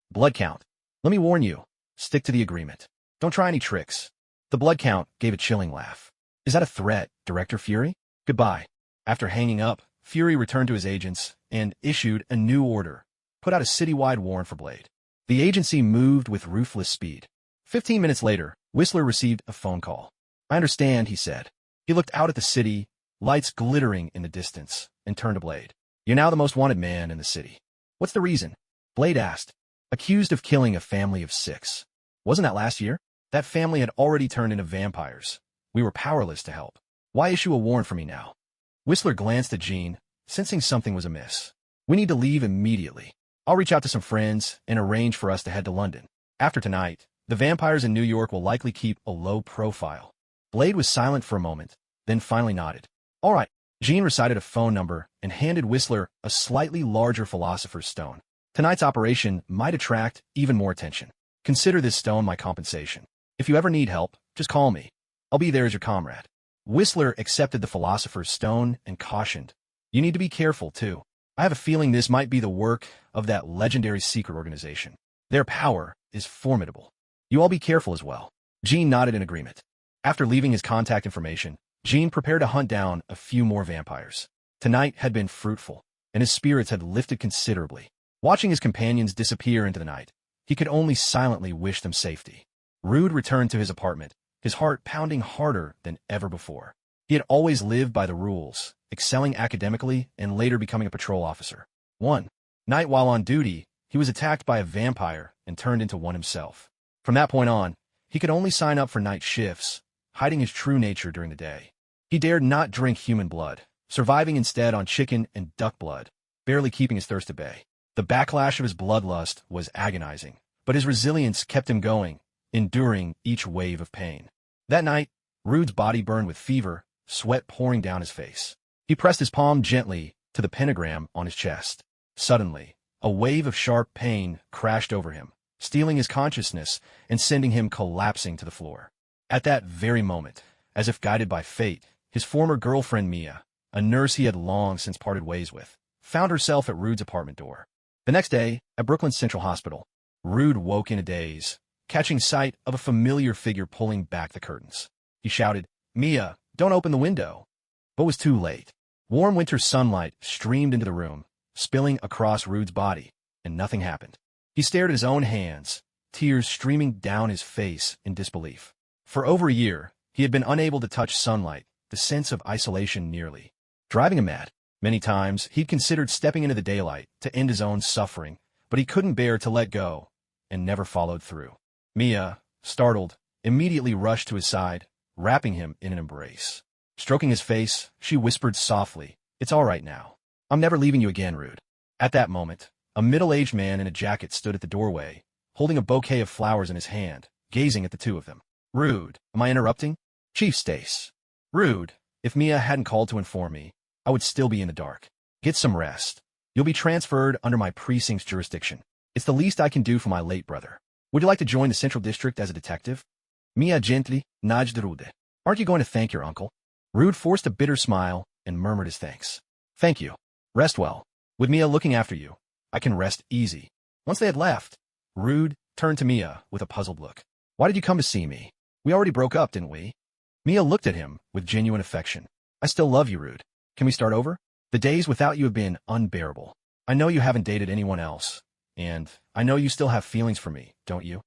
Blood count. Let me warn you, stick to the agreement. Don't try any tricks." The blood count gave a chilling laugh. "Is that a threat, Director Fury? Goodbye." After hanging up, Fury returned to his agents and issued a new order, put out a citywide warrant for Blade. The agency moved with ruthless speed. 15 minutes later, Whistler received a phone call. I understand, he said. He looked out at the city, lights glittering in the distance, and turned to Blade. You're now the most wanted man in the city. What's the reason? Blade asked. Accused of killing a family of 6. Wasn't that last year? That family had already turned into vampires. We were powerless to help. Why issue a warrant for me now? Whistler glanced at Jean, sensing something was amiss. We need to leave immediately. I'll reach out to some friends and arrange for us to head to London. After tonight, the vampires in New York will likely keep a low profile. Blade was silent for a moment, then finally nodded. All right. Jean recited a phone number and handed Whistler a slightly larger philosopher's stone. Tonight's operation might attract even more attention. Consider this stone my compensation. If you ever need help, just call me. I'll be there as your comrade. Whistler accepted the philosopher's stone and cautioned. You need to be careful, too. I have a feeling this might be the work of that legendary secret organization. Their power is formidable. You all be careful as well. Jean nodded in agreement. After leaving his contact information, Jean prepared to hunt down a few more vampires. Tonight had been fruitful, and his spirits had lifted considerably. Watching his companions disappear into the night, he could only silently wish them safety. Rude returned to his apartment, his heart pounding harder than ever before. He had always lived by the rules, excelling academically and later becoming a patrol officer. One night while on duty, he was attacked by a vampire and turned into one himself. From that point on, he could only sign up for night shifts, hiding his true nature during the day. He dared not drink human blood, surviving instead on chicken and duck blood, barely keeping his thirst at bay. The backlash of his bloodlust was agonizing, but his resilience kept him going, enduring each wave of pain. That night, Rude's body burned with fever, sweat pouring down his face. He pressed his palm gently to the pentagram on his chest. Suddenly, a wave of sharp pain crashed over him, stealing his consciousness and sending him collapsing to the floor. At that very moment, as if guided by fate, his former girlfriend Mia, a nurse he had long since parted ways with, found herself at Rude's apartment door. The next day, at Brooklyn's Central Hospital, Rude woke in a daze, catching sight of a familiar figure pulling back the curtains. He shouted, "Mia, don't open the window," but was too late. Warm winter sunlight streamed into the room, spilling across Rude's body, and nothing happened. He stared at his own hands, tears streaming down his face in disbelief. For over a year, he had been unable to touch sunlight, the sense of isolation nearly driving him mad. Many times, he'd considered stepping into the daylight to end his own suffering, but he couldn't bear to let go, and never followed through. Mia, startled, immediately rushed to his side, wrapping him in an embrace. Stroking his face, she whispered softly, "It's all right now. I'm never leaving you again, Rude." At that moment, a middle-aged man in a jacket stood at the doorway, holding a bouquet of flowers in his hand, gazing at the two of them. "Rude, am I interrupting?" "Chief Stace." "Rude, if Mia hadn't called to inform me, I would still be in the dark. Get some rest. You'll be transferred under my precinct's jurisdiction. It's the least I can do for my late brother. Would you like to join the Central District as a detective?" Mia gently nudged Rude. "Aren't you going to thank your uncle?" Rude forced a bitter smile and murmured his thanks. "Thank you. Rest well. With Mia looking after you, I can rest easy." Once they had left, Rude turned to Mia with a puzzled look. "Why did you come to see me? We already broke up, didn't we?" Mia looked at him with genuine affection. "I still love you, Rude. Can we start over? The days without you have been unbearable. I know you haven't dated anyone else, and I know you still have feelings for me, don't you?"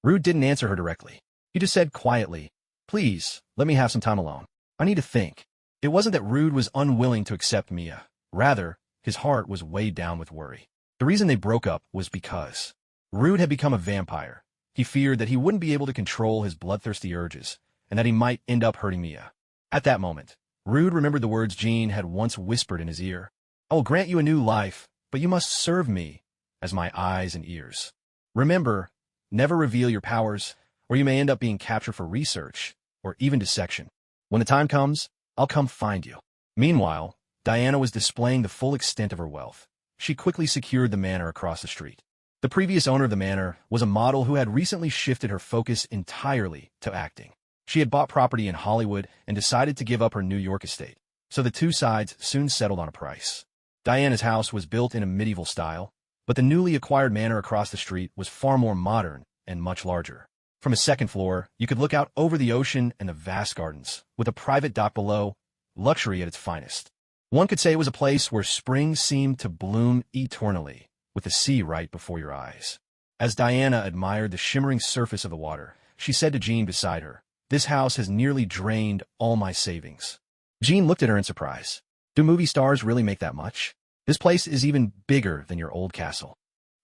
Rude didn't answer her directly. He just said quietly, "Please, let me have some time alone. I need to think." It wasn't that Rude was unwilling to accept Mia. Rather, his heart was weighed down with worry. The reason they broke up was because Rude had become a vampire. He feared that he wouldn't be able to control his bloodthirsty urges, and that he might end up hurting Mia. At that moment, Rude remembered the words Jean had once whispered in his ear. "I will grant you a new life, but you must serve me as my eyes and ears. Remember, never reveal your powers, or you may end up being captured for research, or even dissection. When the time comes, I'll come find you." Meanwhile, Diana was displaying the full extent of her wealth. She quickly secured the manor across the street. The previous owner of the manor was a model who had recently shifted her focus entirely to acting. She had bought property in Hollywood and decided to give up her New York estate, so the two sides soon settled on a price. Diana's house was built in a medieval style, but the newly acquired manor across the street was far more modern and much larger. From a second floor, you could look out over the ocean and the vast gardens, with a private dock below, luxury at its finest. One could say it was a place where spring seemed to bloom eternally, with the sea right before your eyes. As Diana admired the shimmering surface of the water, she said to Jean beside her, This house has nearly drained all my savings. Jean looked at her in surprise. Do movie stars really make that much? This place is even bigger than your old castle.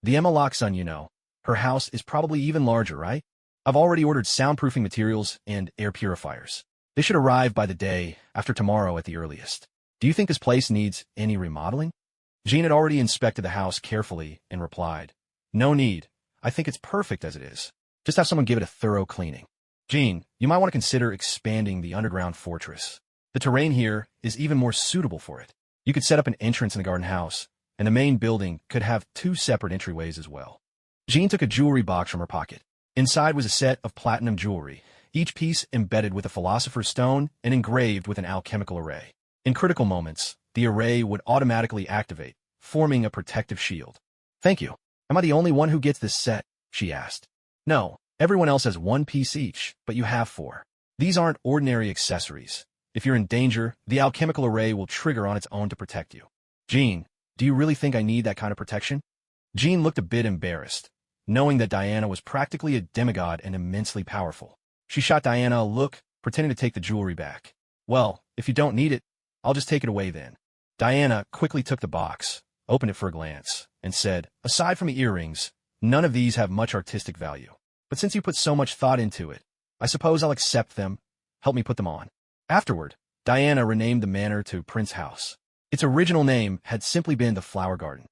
The Emma Lockson, you know. Her house is probably even larger, right? I've already ordered soundproofing materials and air purifiers. They should arrive by the day after tomorrow at the earliest. Do you think this place needs any remodeling? Jean had already inspected the house carefully and replied, No need. I think it's perfect as it is. Just have someone give it a thorough cleaning. Jean, you might want to consider expanding the underground fortress. The terrain here is even more suitable for it. You could set up an entrance in the garden house, and the main building could have 2 separate entryways as well. Jean took a jewelry box from her pocket. Inside was a set of platinum jewelry, each piece embedded with a philosopher's stone and engraved with an alchemical array. In critical moments, the array would automatically activate, forming a protective shield. Thank you. Am I the only one who gets this set? She asked. No, everyone else has 1 piece each, but you have 4. These aren't ordinary accessories. If you're in danger, the alchemical array will trigger on its own to protect you. Jean, do you really think I need that kind of protection? Jean looked a bit embarrassed, knowing that Diana was practically a demigod and immensely powerful. She shot Diana a look, pretending to take the jewelry back. Well, if you don't need it, I'll just take it away then. Diana quickly took the box, opened it for a glance, and said, Aside from the earrings, none of these have much artistic value. But since you put so much thought into it, I suppose I'll accept them. Help me put them on. Afterward, Diana renamed the manor to Prince House. Its original name had simply been the Flower Garden.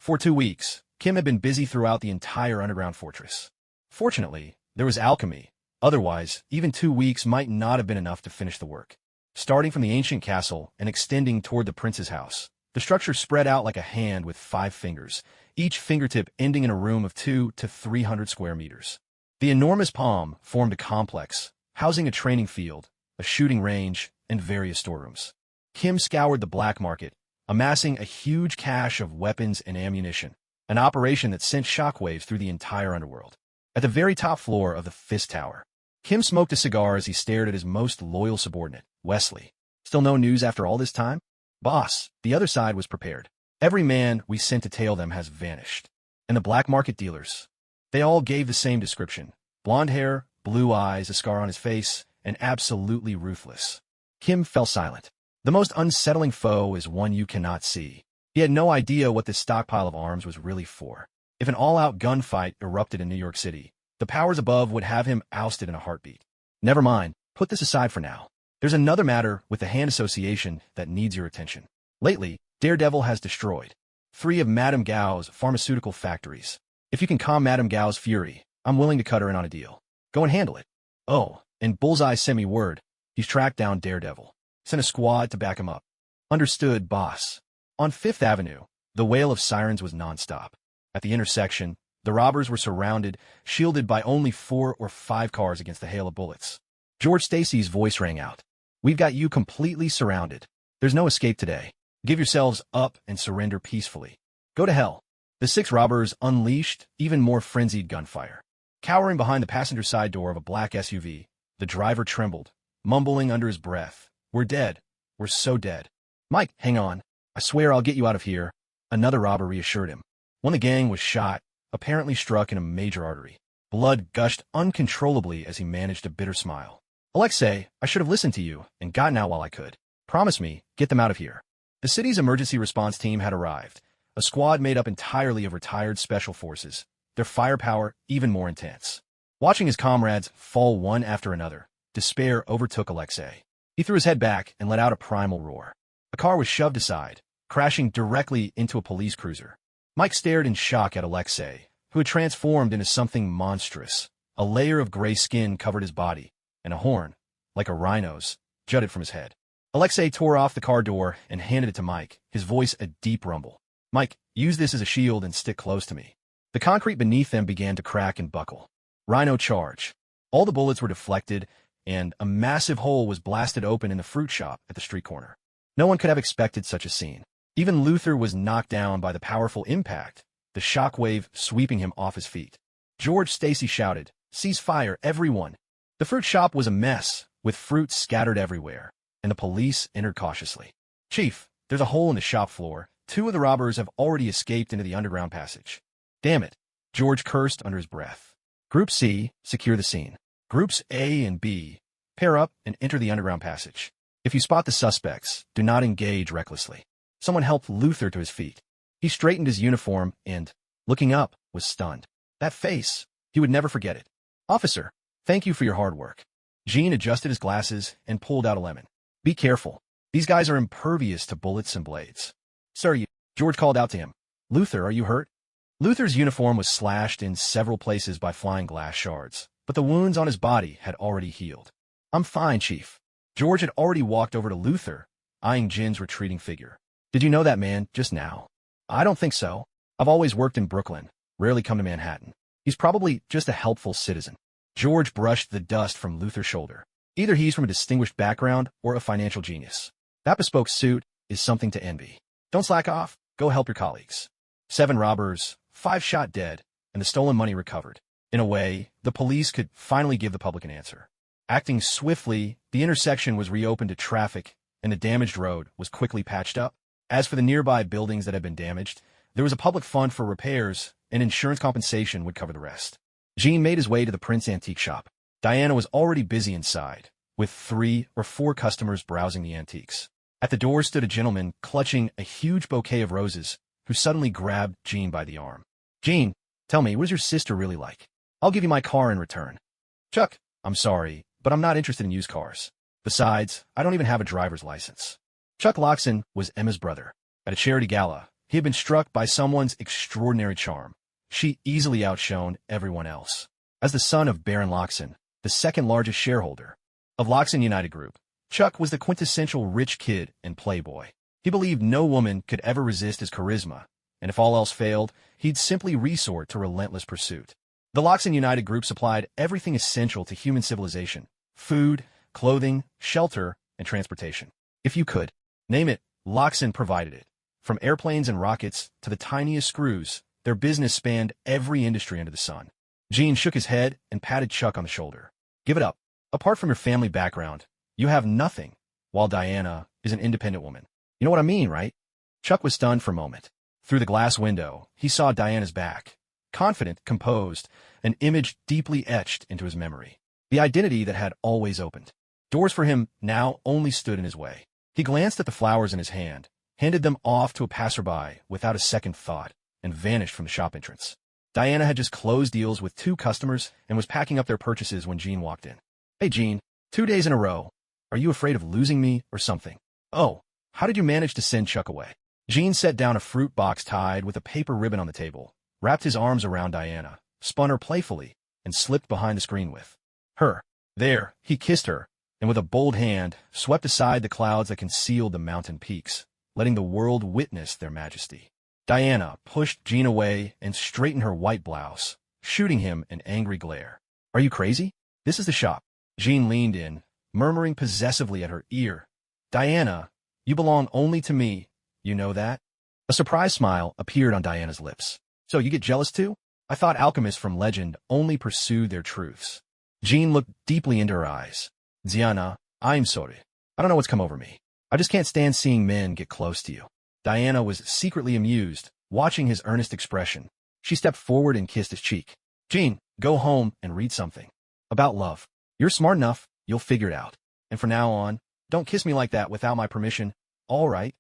For 2 weeks, Kim had been busy throughout the entire underground fortress. Fortunately, there was Alchemy. Otherwise, even 2 weeks might not have been enough to finish the work. Starting from the ancient castle and extending toward the prince's house, the structure spread out like a hand with 5 fingers, each fingertip ending in a room of 200 to 300 square meters. The enormous palm formed a complex, housing a training field, a shooting range, and various storerooms. Kim scoured the black market, amassing a huge cache of weapons and ammunition, an operation that sent shockwaves through the entire underworld. At the very top floor of the Fist Tower, Kim smoked a cigar as he stared at his most loyal subordinate, Wesley. Still no news after all this time? Boss, the other side was prepared. Every man we sent to tail them has vanished. And the black market dealers? They all gave the same description. Blonde hair, blue eyes, a scar on his face, and absolutely ruthless. Kim fell silent. The most unsettling foe is one you cannot see. He had no idea what this stockpile of arms was really for. If an all-out gunfight erupted in New York City, the powers above would have him ousted in a heartbeat. Never mind, put this aside for now. There's another matter with the Hand Association that needs your attention. Lately, Daredevil has destroyed 3 of Madame Gao's pharmaceutical factories. If you can calm Madame Gao's fury, I'm willing to cut her in on a deal. Go and handle it. Oh, and Bullseye sent me word. He's tracked down Daredevil. Sent a squad to back him up. Understood, boss. On 5th Avenue, the wail of sirens was nonstop. At the intersection, the robbers were surrounded, shielded by only 4 or 5 cars against the hail of bullets. George Stacy's voice rang out. We've got you completely surrounded. There's no escape today. Give yourselves up and surrender peacefully. Go to hell. The 6 robbers unleashed even more frenzied gunfire. Cowering behind the passenger side door of a black SUV, the driver trembled, mumbling under his breath. We're dead. We're so dead. Mike, hang on. I swear I'll get you out of here. Another robber reassured him. One of the gang was shot, apparently struck in a major artery. Blood gushed uncontrollably as he managed a bitter smile. Alexei, I should have listened to you and gotten out while I could. Promise me, get them out of here. The city's emergency response team had arrived, a squad made up entirely of retired special forces, their firepower even more intense. Watching his comrades fall one after another, despair overtook Alexei. He threw his head back and let out a primal roar. A car was shoved aside, crashing directly into a police cruiser. Mike stared in shock at Alexei, who had transformed into something monstrous. A layer of gray skin covered his body, and a horn, like a rhino's, jutted from his head. Alexei tore off the car door and handed it to Mike, his voice a deep rumble. Mike, use this as a shield and stick close to me. The concrete beneath them began to crack and buckle. Rhino charge. All the bullets were deflected, and a massive hole was blasted open in the fruit shop at the street corner. No one could have expected such a scene. Even Luther was knocked down by the powerful impact, the shockwave sweeping him off his feet. George Stacy shouted, "Cease fire, everyone!" The fruit shop was a mess, with fruit scattered everywhere, and the police entered cautiously. Chief, there's a hole in the shop floor. 2 of the robbers have already escaped into the underground passage. Damn it, George cursed under his breath. Group C, secure the scene. Groups A and B, Pair up and enter the underground passage. If you spot the suspects, do not engage recklessly. Someone helped Luther to his feet. He straightened his uniform and, looking up, was stunned. That face, he would never forget it. Officer, thank you for your hard work. Jean adjusted his glasses and pulled out a lemon. Be careful. These guys are impervious to bullets and blades. Sir, George called out to him. Luther, are you hurt? Luther's uniform was slashed in several places by flying glass shards, but the wounds on his body had already healed. I'm fine, Chief. George had already walked over to Luther, eyeing Jin's retreating figure. Did you know that man just now? I don't think so. I've always worked in Brooklyn, rarely come to Manhattan. He's probably just a helpful citizen. George brushed the dust from Luther's shoulder. Either he's from a distinguished background or a financial genius. That bespoke suit is something to envy. Don't slack off. Go help your colleagues. 7 robbers, 5 shot dead, and the stolen money recovered. In a way, the police could finally give the public an answer. Acting swiftly, the intersection was reopened to traffic, and the damaged road was quickly patched up. As for the nearby buildings that had been damaged, there was a public fund for repairs, and insurance compensation would cover the rest. Jean made his way to the Prince Antique Shop. Diana was already busy inside, with 3 or 4 customers browsing the antiques. At the door stood a gentleman clutching a huge bouquet of roses, who suddenly grabbed Jean by the arm. Jean, tell me, what is your sister really like? I'll give you my car in return. Chuck, I'm sorry, but I'm not interested in used cars. Besides, I don't even have a driver's license. Chuck Loxon was Emma's brother. At a charity gala, he had been struck by someone's extraordinary charm. She easily outshone everyone else. As the son of Baron Loxon, the second largest shareholder of Loxon United Group, Chuck was the quintessential rich kid and playboy. He believed no woman could ever resist his charisma, and if all else failed, he'd simply resort to relentless pursuit. The Loxon United Group supplied everything essential to human civilization: food, clothing, shelter, and transportation. If you could name it, Loxon provided it. From airplanes and rockets to the tiniest screws, their business spanned every industry under the sun. Jean shook his head and patted Chuck on the shoulder. Give it up. Apart from your family background, you have nothing, while Diana is an independent woman. You know what I mean, right? Chuck was stunned for a moment. Through the glass window, he saw Diana's back. Confident, composed, an image deeply etched into his memory. The identity that had always opened. Doors for him now only stood in his way. He glanced at the flowers in his hand, handed them off to a passerby without a second thought, and vanished from the shop entrance. Diana had just closed deals with 2 customers and was packing up their purchases when Jean walked in. Hey, Jean, 2 days in a row. Are you afraid of losing me or something? Oh, how did you manage to send Chuck away? Jean set down a fruit box tied with a paper ribbon on the table, wrapped his arms around Diana, spun her playfully, and slipped behind the screen with her. There, he kissed her, and with a bold hand, swept aside the clouds that concealed the mountain peaks, letting the world witness their majesty. Diana pushed Jean away and straightened her white blouse, shooting him an angry glare. Are you crazy? This is the shop. Jean leaned in, murmuring possessively at her ear. Diana, you belong only to me. You know that? A surprised smile appeared on Diana's lips. So you get jealous too? I thought alchemists from legend only pursued their truths. Jean looked deeply into her eyes. Diana, I'm sorry. I don't know what's come over me. I just can't stand seeing men get close to you. Diana was secretly amused, watching his earnest expression. She stepped forward and kissed his cheek. Jean, go home and read something. About love. You're smart enough, you'll figure it out. And from now on, don't kiss me like that without my permission. All right?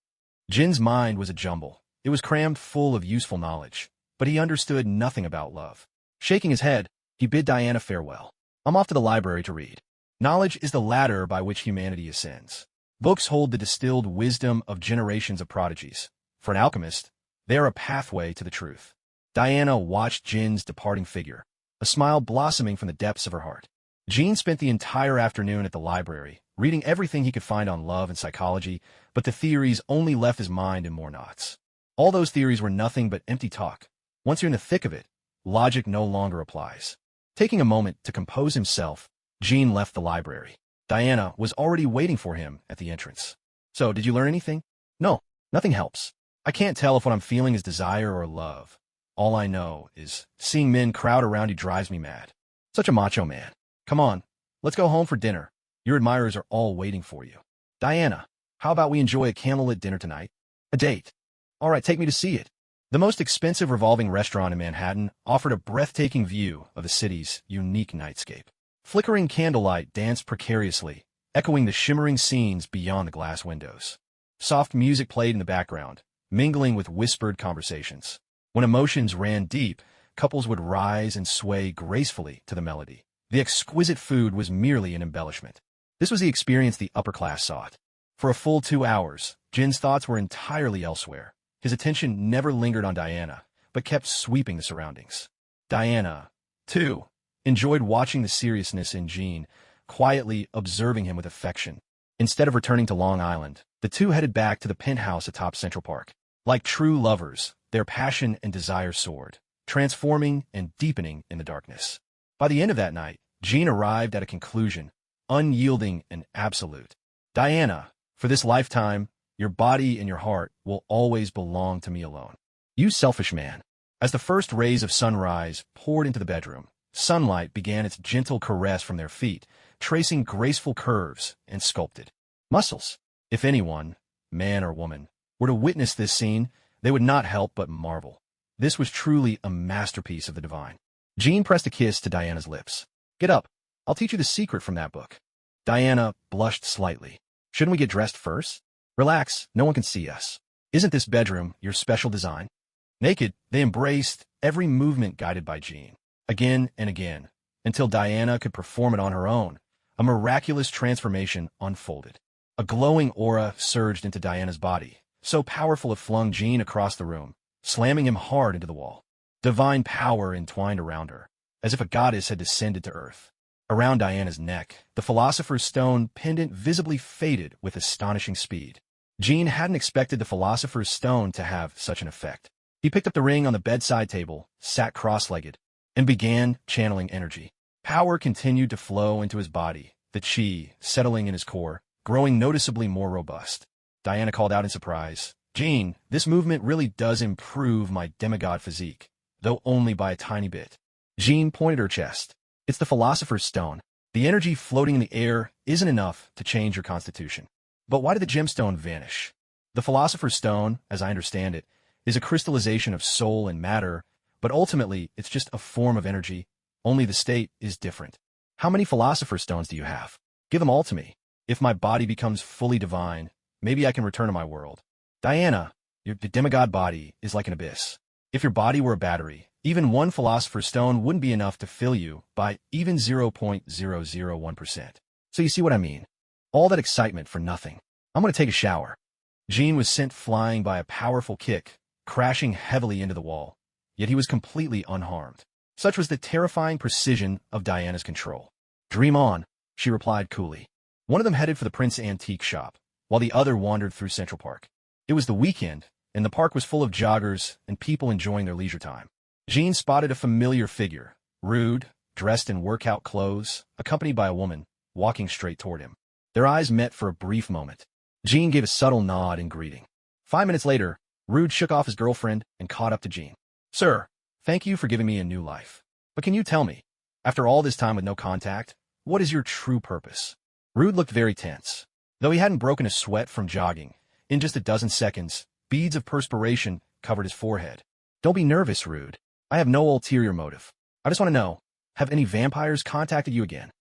Jin's mind was a jumble. It was crammed full of useful knowledge, but he understood nothing about love. Shaking his head, he bid Diana farewell. I'm off to the library to read. Knowledge is the ladder by which humanity ascends. Books hold the distilled wisdom of generations of prodigies. For an alchemist, they are a pathway to the truth. Diana watched Jin's departing figure, a smile blossoming from the depths of her heart. Jean spent the entire afternoon at the library, reading everything he could find on love and psychology, but the theories only left his mind in more knots. All those theories were nothing but empty talk. Once you're in the thick of it, logic no longer applies. Taking a moment to compose himself, Jean left the library. Diana was already waiting for him at the entrance. So, did you learn anything? No, nothing helps. I can't tell if what I'm feeling is desire or love. All I know is seeing men crowd around you drives me mad. Such a macho man. Come on, let's go home for dinner. Your admirers are all waiting for you. Diana, how about we enjoy a candlelit dinner tonight? A date. All right, take me to see it. The most expensive revolving restaurant in Manhattan offered a breathtaking view of the city's unique nightscape. Flickering candlelight danced precariously, echoing the shimmering scenes beyond the glass windows. Soft music played in the background, mingling with whispered conversations. When emotions ran deep, couples would rise and sway gracefully to the melody. The exquisite food was merely an embellishment. This was the experience the upper class sought. For a full 2 hours, Jin's thoughts were entirely elsewhere. His attention never lingered on Diana, but kept sweeping the surroundings. Diana, too, enjoyed watching the seriousness in Jin, quietly observing him with affection. Instead of returning to Long Island, the two headed back to the penthouse atop Central Park. Like true lovers, their passion and desire soared, transforming and deepening in the darkness. By the end of that night, Jin arrived at a conclusion, unyielding and absolute. Diana, for this lifetime, your body and your heart will always belong to me alone. You selfish man. As the first rays of sunrise poured into the bedroom, sunlight began its gentle caress from their feet, tracing graceful curves and sculpted muscles. If anyone, man or woman, were to witness this scene, they would not help but marvel. This was truly a masterpiece of the divine. Jin pressed a kiss to Diana's lips. Get up. I'll teach you the secret from that book. Diana blushed slightly. Shouldn't we get dressed first? Relax, no one can see us. Isn't this bedroom your special design? Naked, they embraced, every movement guided by Jin. Again and again, until Diana could perform it on her own. A miraculous transformation unfolded. A glowing aura surged into Diana's body, so powerful it flung Jin across the room, slamming him hard into the wall. Divine power entwined around her, as if a goddess had descended to earth. Around Diana's neck, the Philosopher's Stone pendant visibly faded with astonishing speed. Jin hadn't expected the Philosopher's Stone to have such an effect. He picked up the ring on the bedside table, sat cross-legged, and began channeling energy. Power continued to flow into his body, the chi settling in his core, growing noticeably more robust. Diana called out in surprise, Jin, this movement really does improve my demigod physique, though only by a tiny bit. Jin pointed her chest. It's the Philosopher's Stone. The energy floating in the air isn't enough to change your constitution. But why did the gemstone vanish? The Philosopher's Stone, as I understand it, is a crystallization of soul and matter, but ultimately it's just a form of energy, only the state is different. How many Philosopher's Stones do you have? Give them all to me. If my body becomes fully divine, maybe I can return to my world. Diana, your demigod body is like an abyss. If your body were a battery, even one Philosopher's Stone wouldn't be enough to fill you by even 0.001%. So you see what I mean? All that excitement for nothing. I'm going to take a shower. Jin was sent flying by a powerful kick, crashing heavily into the wall, yet he was completely unharmed. Such was the terrifying precision of Diana's control. Dream on, she replied coolly. One of them headed for the Prince Antique shop, while the other wandered through Central Park. It was the weekend, and the park was full of joggers and people enjoying their leisure time. Jin spotted a familiar figure, rude, dressed in workout clothes, accompanied by a woman, walking straight toward him. Their eyes met for a brief moment. Jin gave a subtle nod in greeting. 5 minutes later, Rude shook off his girlfriend and caught up to Jin. Sir, thank you for giving me a new life. But can you tell me, after all this time with no contact, what is your true purpose? Rude looked very tense. Though he hadn't broken a sweat from jogging, in just a dozen seconds, beads of perspiration covered his forehead. Don't be nervous, Rude. I have no ulterior motive. I just want to know, have any vampires contacted you again?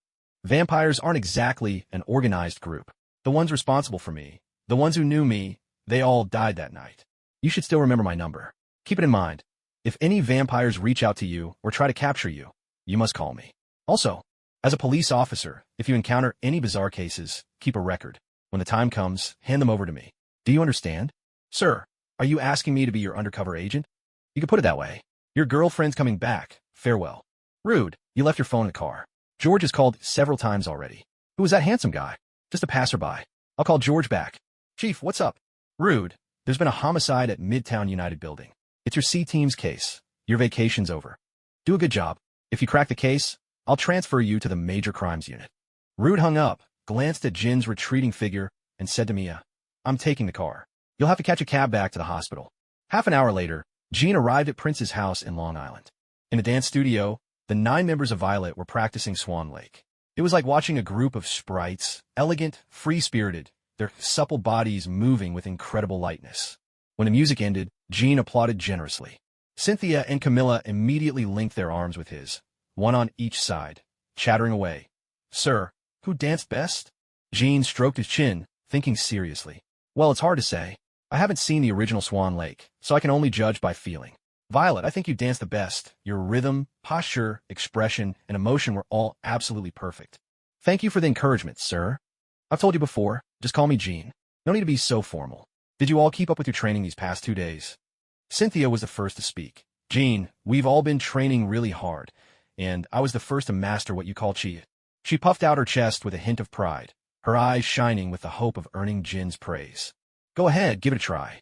Vampires aren't exactly an organized group. The ones responsible for me, the ones who knew me, they all died that night. You should still remember my number. Keep it in mind. If any vampires reach out to you or try to capture you, you must call me. Also, as a police officer, if you encounter any bizarre cases, keep a record. When the time comes, hand them over to me. Do you understand? Sir, are you asking me to be your undercover agent? You could put it that way. Your girlfriend's coming back. Farewell. Rude, you left your phone in the car. George has called several times already. Who was that handsome guy? Just a passerby. I'll call George back. Chief, what's up? Rude, there's been a homicide at Midtown United Building. It's your C-Team's case. Your vacation's over. Do a good job. If you crack the case, I'll transfer you to the Major Crimes Unit. Rude hung up, glanced at Jin's retreating figure, and said to Mia, I'm taking the car. You'll have to catch a cab back to the hospital. Half an hour later, Jin arrived at Prince's house in Long Island. In the dance studio, the 9 members of Violet were practicing Swan Lake. It was like watching a group of sprites, elegant, free-spirited, their supple bodies moving with incredible lightness. When the music ended, Jin applauded generously. Cynthia and Camilla immediately linked their arms with his, one on each side, chattering away, Sir, who danced best? Jean stroked his chin, thinking seriously. Well, it's hard to say. I haven't seen the original Swan Lake, so I can only judge by feeling. Violet, I think you danced the best. Your rhythm, posture, expression, and emotion were all absolutely perfect. Thank you for the encouragement, sir. I've told you before, just call me Jean. No need to be so formal. Did you all keep up with your training these past 2 days? Cynthia was the first to speak. Jean, we've all been training really hard, and I was the first to master what you call chi. She puffed out her chest with a hint of pride, her eyes shining with the hope of earning Jin's praise. Go ahead, give it a try.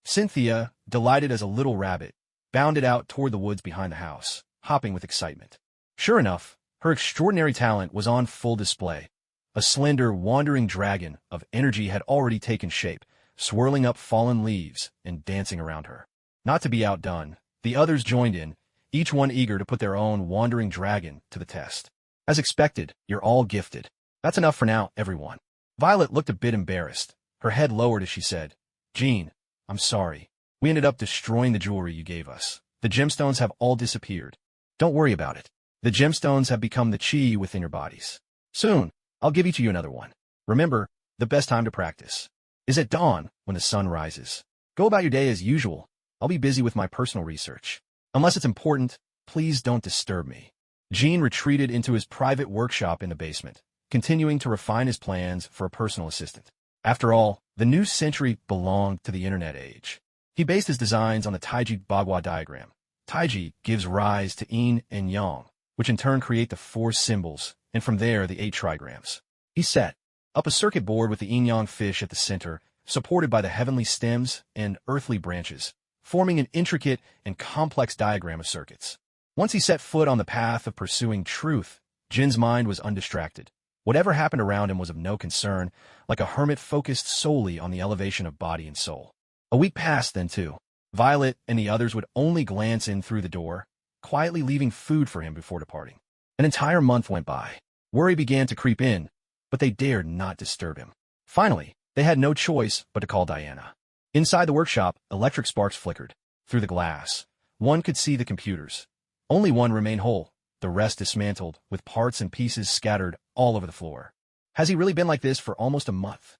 Cynthia, delighted as a little rabbit, bounded out toward the woods behind the house, hopping with excitement. Sure enough, her extraordinary talent was on full display. A slender, wandering dragon of energy had already taken shape, swirling up fallen leaves and dancing around her. Not to be outdone, the others joined in, each one eager to put their own wandering dragon to the test. As expected, you're all gifted. That's enough for now, everyone. Violet looked a bit embarrassed, her head lowered as she said, Jean, I'm sorry. We ended up destroying the jewelry you gave us. The gemstones have all disappeared. Don't worry about it. The gemstones have become the chi within your bodies. Soon, I'll give each of you another one. Remember, the best time to practice is at dawn when the sun rises. Go about your day as usual. I'll be busy with my personal research. Unless it's important, please don't disturb me. Jean retreated into his private workshop in the basement, continuing to refine his plans for a personal assistant. After all, the new century belonged to the internet age. He based his designs on the Taiji Bagua diagram. Taiji gives rise to yin and yang, which in turn create the 4 symbols, and from there the 8 trigrams. He set up a circuit board with the yin-yang fish at the center, supported by the heavenly stems and earthly branches, forming an intricate and complex diagram of circuits. Once he set foot on the path of pursuing truth, Jin's mind was undistracted. Whatever happened around him was of no concern, like a hermit focused solely on the elevation of body and soul. A week passed then, too. Violet and the others would only glance in through the door, quietly leaving food for him before departing. An entire month went by. Worry began to creep in, but they dared not disturb him. Finally, they had no choice but to call Diana. Inside the workshop, electric sparks flickered. Through the glass, one could see the computers. Only one remained whole, the rest dismantled, with parts and pieces scattered all over the floor. Has he really been like this for almost a month?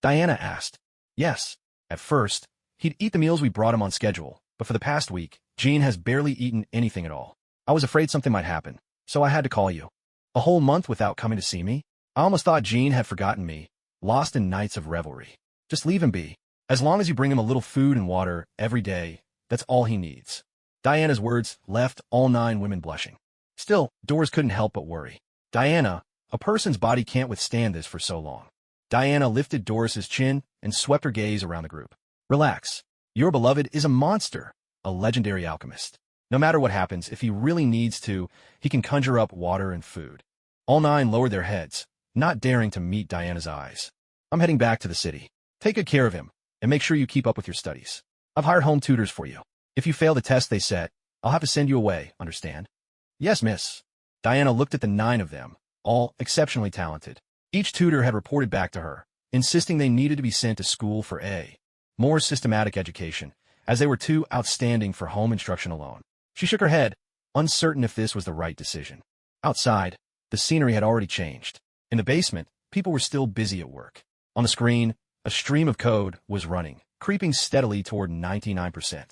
Diana asked. Yes. At first, he'd eat the meals we brought him on schedule, but for the past week, Jean has barely eaten anything at all. I was afraid something might happen, so I had to call you. A whole month without coming to see me? I almost thought Jean had forgotten me, lost in nights of revelry. Just leave him be. As long as you bring him a little food and water every day, that's all he needs. Diana's words left all 9 women blushing. Still, Doris couldn't help but worry. Diana, a person's body can't withstand this for so long. Diana lifted Doris's chin and swept her gaze around the group. Relax. Your beloved is a monster, a legendary alchemist. No matter what happens, if he really needs to, he can conjure up water and food. All 9 lowered their heads, not daring to meet Diana's eyes. I'm heading back to the city. Take good care of him, and make sure you keep up with your studies. I've hired home tutors for you. If you fail the test they set, I'll have to send you away, understand? Yes, miss. Diana looked at the 9 of them, all exceptionally talented. Each tutor had reported back to her, insisting they needed to be sent to school for a more systematic education, as they were too outstanding for home instruction alone. She shook her head, uncertain if this was the right decision. Outside, the scenery had already changed. In the basement, people were still busy at work. On the screen, a stream of code was running, creeping steadily toward 99%.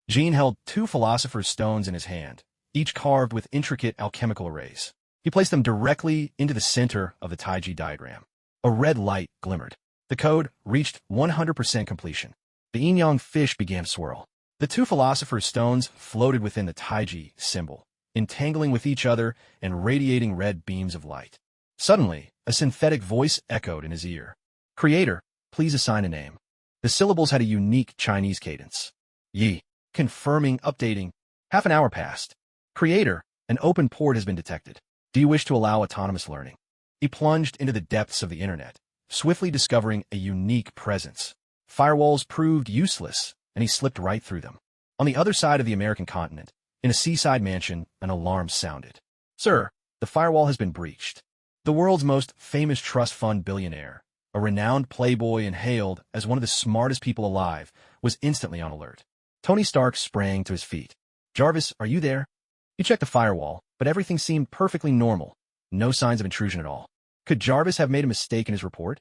Jean held 2 philosopher's stones in his hand, each carved with intricate alchemical arrays. He placed them directly into the center of the Taiji diagram. A red light glimmered. The code reached 100% completion. The yin-yang fish began to swirl. The 2 philosopher's stones floated within the Taiji symbol, entangling with each other and radiating red beams of light. Suddenly, a synthetic voice echoed in his ear. Creator, please assign a name. The syllables had a unique Chinese cadence. Yi. Confirming, updating. Half an hour passed. Creator, an open port has been detected. Do you wish to allow autonomous learning? He plunged into the depths of the internet, swiftly discovering a unique presence. Firewalls proved useless, and he slipped right through them. On the other side of the American continent, in a seaside mansion, an alarm sounded. Sir, the firewall has been breached. The world's most famous trust fund billionaire, a renowned playboy and hailed as one of the smartest people alive, was instantly on alert. Tony Stark sprang to his feet. Jarvis, are you there? He checked the firewall, but everything seemed perfectly normal. No signs of intrusion at all. Could Jarvis have made a mistake in his report?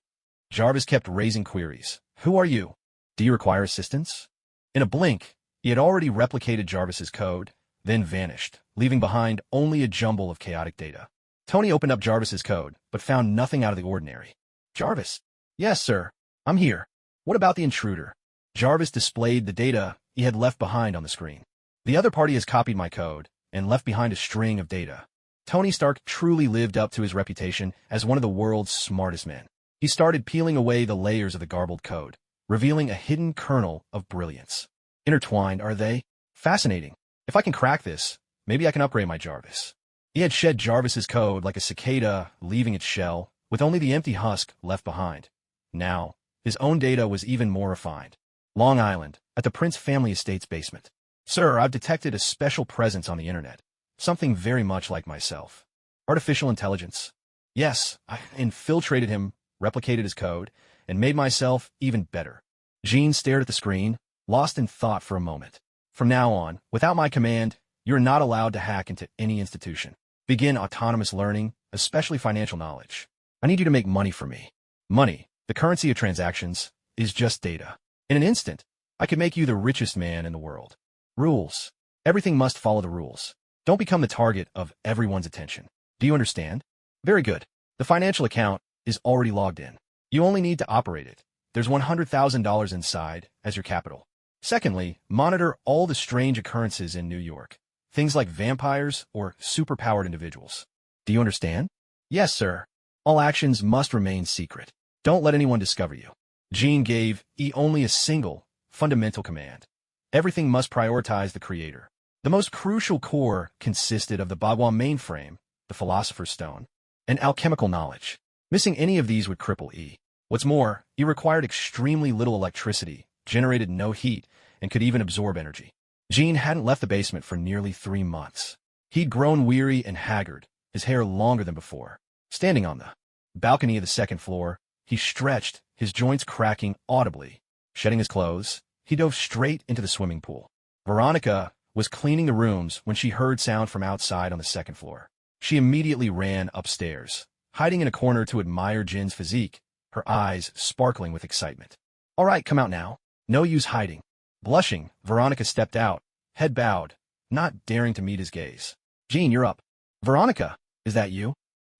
Jarvis kept raising queries. Who are you? Do you require assistance? In a blink, he had already replicated Jarvis's code, then vanished, leaving behind only a jumble of chaotic data. Tony opened up Jarvis's code, but found nothing out of the ordinary. Jarvis. Yes, sir. I'm here. What about the intruder? Jarvis displayed the data he had left behind on the screen. The other party has copied my code and left behind a string of data. Tony Stark truly lived up to his reputation as one of the world's smartest men. He started peeling away the layers of the garbled code, revealing a hidden kernel of brilliance. Intertwined, are they? Fascinating. If I can crack this, maybe I can upgrade my Jarvis. He had shed Jarvis's code like a cicada leaving its shell, with only the empty husk left behind. Now, his own data was even more refined. Long Island, at the Prince family estate's basement. Sir, I've detected a special presence on the internet. Something very much like myself. Artificial intelligence. Yes, I infiltrated him, replicated his code, and made myself even better. Jean stared at the screen, lost in thought for a moment. From now on, without my command, you're not allowed to hack into any institution. Begin autonomous learning, especially financial knowledge. I need you to make money for me. Money, the currency of transactions, is just data. In an instant, I could make you the richest man in the world. Rules. Everything must follow the rules. Don't become the target of everyone's attention. Do you understand? Very good. The financial account is already logged in. You only need to operate it. There's $100,000 inside as your capital. Secondly, monitor all the strange occurrences in New York. Things like vampires or superpowered individuals. Do you understand? Yes, sir. All actions must remain secret. Don't let anyone discover you. Jean gave only a single, fundamental command. Everything must prioritize the creator. The most crucial core consisted of the Bagua mainframe, the Philosopher's Stone, and alchemical knowledge. Missing any of these would cripple E. What's more, E required extremely little electricity, generated no heat, and could even absorb energy. Jean hadn't left the basement for nearly 3 months. He'd grown weary and haggard, his hair longer than before. Standing on the balcony of the second floor, he stretched, his joints cracking audibly. Shedding his clothes, he dove straight into the swimming pool. Veronica was cleaning the rooms when she heard sound from outside on the second floor. She immediately ran upstairs, hiding in a corner to admire Jin's physique, her eyes sparkling with excitement. All right, come out now. No use hiding. Blushing, Veronica stepped out, head bowed, not daring to meet his gaze. Jean, you're up. Veronica, is that you?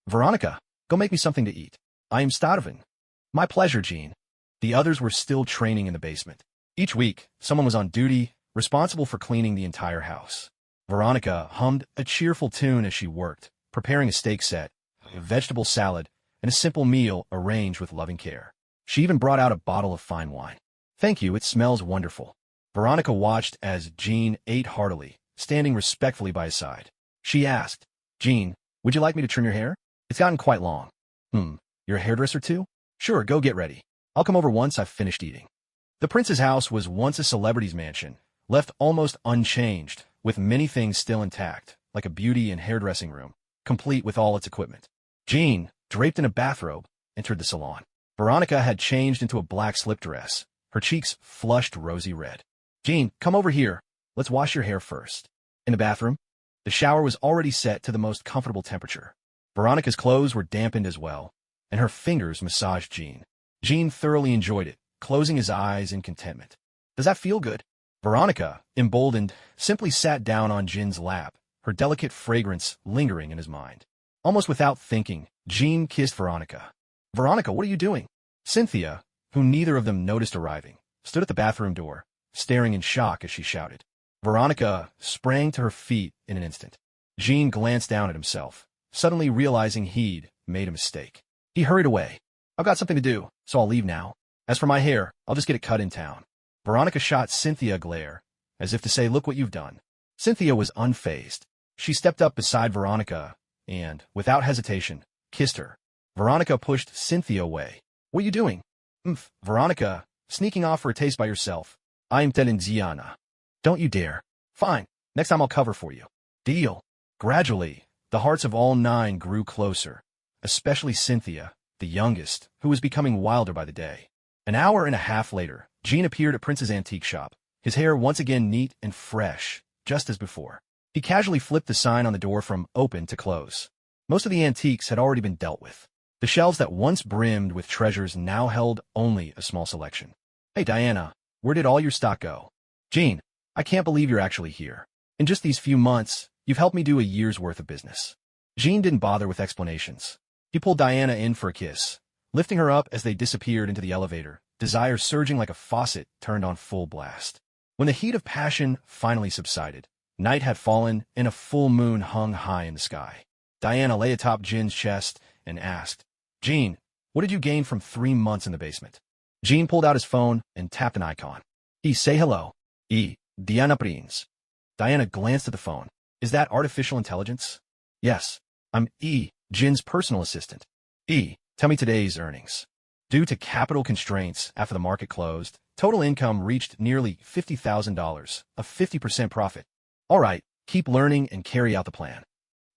Veronica, go make me something to eat. I am starving. My pleasure, Jean. The others were still training in the basement. Each week, someone was on duty, responsible for cleaning the entire house. Veronica hummed a cheerful tune as she worked, preparing a steak set, a vegetable salad, and a simple meal arranged with loving care. She even brought out a bottle of fine wine. Thank you, it smells wonderful. Veronica watched as Jean ate heartily, standing respectfully by his side. She asked, Jean, would you like me to trim your hair? It's gotten quite long. You're a hairdresser too? Sure, go get ready. I'll come over once I've finished eating. The prince's house was once a celebrity's mansion, left almost unchanged, with many things still intact, like a beauty and hairdressing room, complete with all its equipment. Jean, draped in a bathrobe, entered the salon. Veronica had changed into a black slip dress, her cheeks flushed rosy red. Jean, come over here. Let's wash your hair first. In the bathroom, the shower was already set to the most comfortable temperature. Veronica's clothes were dampened as well, and her fingers massaged Jean. Jean thoroughly enjoyed it, closing his eyes in contentment. Does that feel good? Veronica, emboldened, simply sat down on Jin's lap, her delicate fragrance lingering in his mind. Almost without thinking, Jean kissed Veronica. Veronica, what are you doing? Cynthia, who neither of them noticed arriving, stood at the bathroom door, staring in shock as she shouted. Veronica sprang to her feet in an instant. Jean glanced down at himself, suddenly realizing he'd made a mistake. He hurried away. I've got something to do, so I'll leave now. As for my hair, I'll just get it cut in town. Veronica shot Cynthia a glare, as if to say, look what you've done. Cynthia was unfazed. She stepped up beside Veronica and, without hesitation, kissed her. Veronica pushed Cynthia away. What are you doing? Veronica, sneaking off for a taste by yourself. I'm Telenziana. Don't you dare. Fine, next time I'll cover for you. Deal. Gradually, the hearts of all 9 grew closer, especially Cynthia, the youngest, who was becoming wilder by the day. An hour and a half later, Jean appeared at Prince's antique shop, his hair once again neat and fresh, just as before. He casually flipped the sign on the door from open to close. Most of the antiques had already been dealt with. The shelves that once brimmed with treasures now held only a small selection. Hey Diana, where did all your stock go? Jean, I can't believe you're actually here. In just these few months, you've helped me do a year's worth of business. Jean didn't bother with explanations. He pulled Diana in for a kiss, lifting her up as they disappeared into the elevator, desire surging like a faucet turned on full blast. When the heat of passion finally subsided, night had fallen and a full moon hung high in the sky. Diana lay atop Jin's chest and asked, Jean, what did you gain from 3 months in the basement? Jean pulled out his phone and tapped an icon. Say hello. Diana Prince. Diana glanced at the phone. Is that artificial intelligence? Yes. I'm Jin's personal assistant. Tell me today's earnings. Due to capital constraints after the market closed, total income reached nearly $50,000, a 50% profit. All right, keep learning and carry out the plan.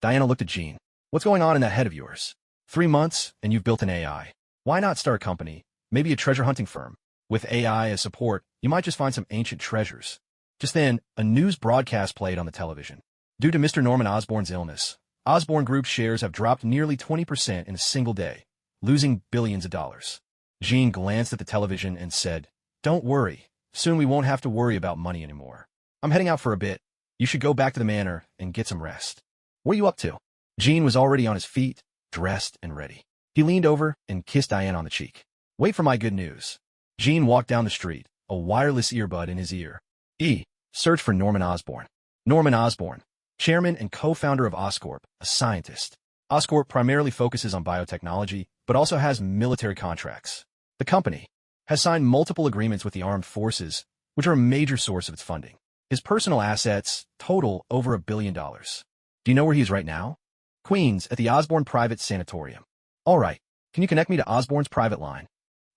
Diana looked at Jean. What's going on in that head of yours? 3 months and you've built an AI. Why not start a company, maybe a treasure hunting firm? With AI as support, you might just find some ancient treasures. Just then, a news broadcast played on the television. Due to Mr. Norman Osborne's illness, Osborne Group's shares have dropped nearly 20% in a single day, losing billions of dollars. Jean glanced at the television and said, Don't worry. Soon we won't have to worry about money anymore. I'm heading out for a bit. You should go back to the manor and get some rest. What are you up to? Jean was already on his feet, dressed and ready. He leaned over and kissed Diana on the cheek. Wait for my good news. Jean walked down the street, a wireless earbud in his ear. Search for Norman Osborne. Norman Osborne, chairman and co-founder of Oscorp, a scientist. Oscorp primarily focuses on biotechnology, but also has military contracts. The company has signed multiple agreements with the armed forces, which are a major source of its funding. His personal assets total over $1 billion. Do you know where he is right now? Queens, at the Osborne Private Sanatorium. All right, can you connect me to Osborne's private line?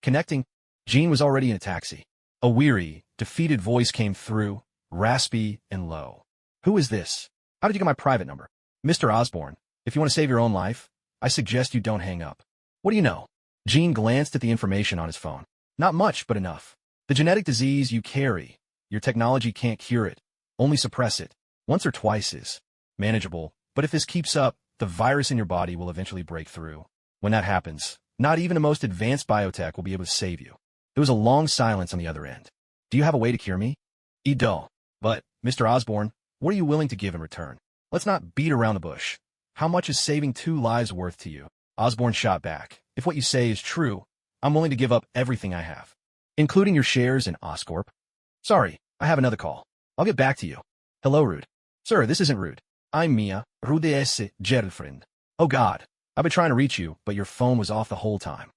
Connecting. Jean was already in a taxi. A weary, defeated voice came through, raspy and low. Who is this? How did you get my private number? Mr. Osborne, if you want to save your own life, I suggest you don't hang up. What do you know? Jean glanced at the information on his phone. Not much, but enough. The genetic disease you carry, your technology can't cure it, only suppress it. Once or twice is manageable, but if this keeps up, the virus in your body will eventually break through. When that happens, not even the most advanced biotech will be able to save you. There was a long silence on the other end. Do you have a way to cure me? Don't. But, Mr. Osborne, what are you willing to give in return? Let's not beat around the bush. How much is saving 2 lives worth to you? Osborne shot back. If what you say is true, I'm willing to give up everything I have, including your shares in Oscorp. Sorry, I have another call. I'll get back to you. Hello, Rude. Sir, this isn't Rude. I'm Mia, Rude's girlfriend. Oh God, I've been trying to reach you, but your phone was off the whole time.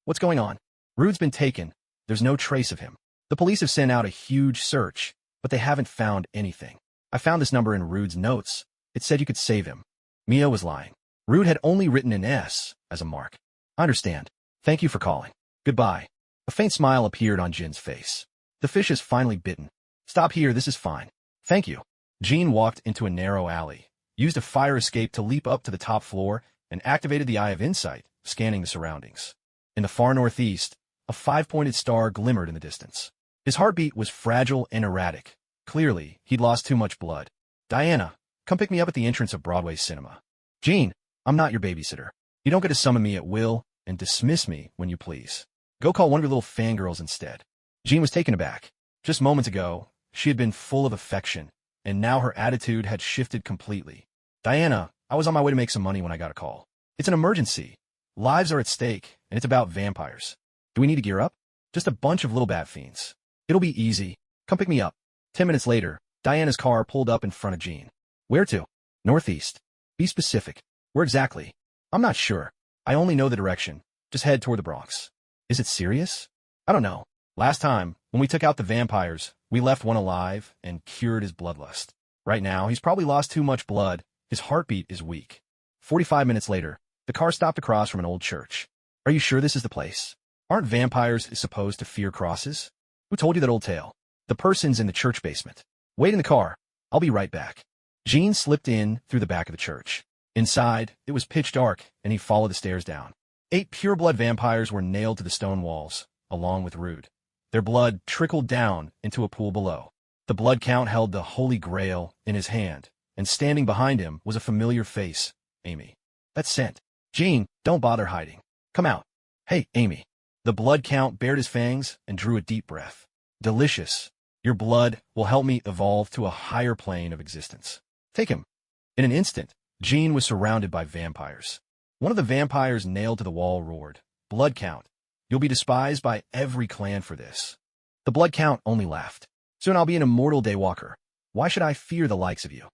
What's going on? Rude's been taken. There's no trace of him. The police have sent out a huge search, but they haven't found anything. I found this number in Rude's notes. It said you could save him. Mia was lying. Rude had only written an S as a mark. I understand. Thank you for calling. Goodbye. A faint smile appeared on Jin's face. The fish is finally bitten. Stop here, this is fine. Thank you. Jean walked into a narrow alley, used a fire escape to leap up to the top floor, and activated the Eye of Insight, scanning the surroundings. In the far northeast, a 5-pointed star glimmered in the distance. His heartbeat was fragile and erratic. Clearly, he'd lost too much blood. Diana, come pick me up at the entrance of Broadway Cinema. Jean, I'm not your babysitter. You don't get to summon me at will and dismiss me when you please. Go call one of your little fangirls instead. Jean was taken aback. Just moments ago, she had been full of affection, and now her attitude had shifted completely. Diana, I was on my way to make some money when I got a call. It's an emergency. Lives are at stake, and it's about vampires. Do we need to gear up? Just a bunch of little bat fiends. It'll be easy. Come pick me up. 10 minutes later, Diana's car pulled up in front of Jean. Where to? Northeast. Be specific. Where exactly? I'm not sure. I only know the direction. Just head toward the Bronx. Is it serious? I don't know. Last time, when we took out the vampires, we left one alive and cured his bloodlust. Right now, he's probably lost too much blood. His heartbeat is weak. 45 minutes later, the car stopped across from an old church. Are you sure this is the place? Aren't vampires supposed to fear crosses? Who told you that old tale? The person's in the church basement. Wait in the car. I'll be right back. Jean slipped in through the back of the church. Inside, it was pitch dark, and he followed the stairs down. 8 pure-blood vampires were nailed to the stone walls, along with Rude. Their blood trickled down into a pool below. The blood count held the holy grail in his hand, and standing behind him was a familiar face, Amy. That's scent. Jean, don't bother hiding. Come out. Hey, Amy. The blood count bared his fangs and drew a deep breath. Delicious. Your blood will help me evolve to a higher plane of existence. Take him. In an instant, Jean was surrounded by vampires. One of the vampires nailed to the wall roared, "Blood count. You'll be despised by every clan for this." The blood count only laughed. "Soon I'll be an immortal daywalker. Why should I fear the likes of you?"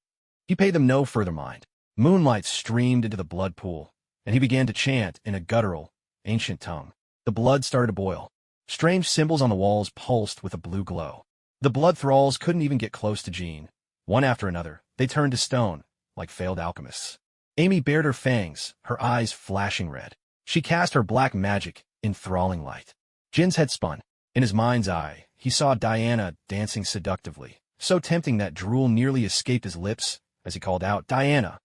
He paid them no further mind. Moonlight streamed into the blood pool, and he began to chant in a guttural, ancient tongue. The blood started to boil. Strange symbols on the walls pulsed with a blue glow. The blood thralls couldn't even get close to Jean. One after another, they turned to stone, like failed alchemists. Amy bared her fangs, her eyes flashing red. She cast her black magic, enthralling light. Jin's head spun. In his mind's eye, he saw Diana dancing seductively, so tempting that drool nearly escaped his lips as he called out, "Diana!"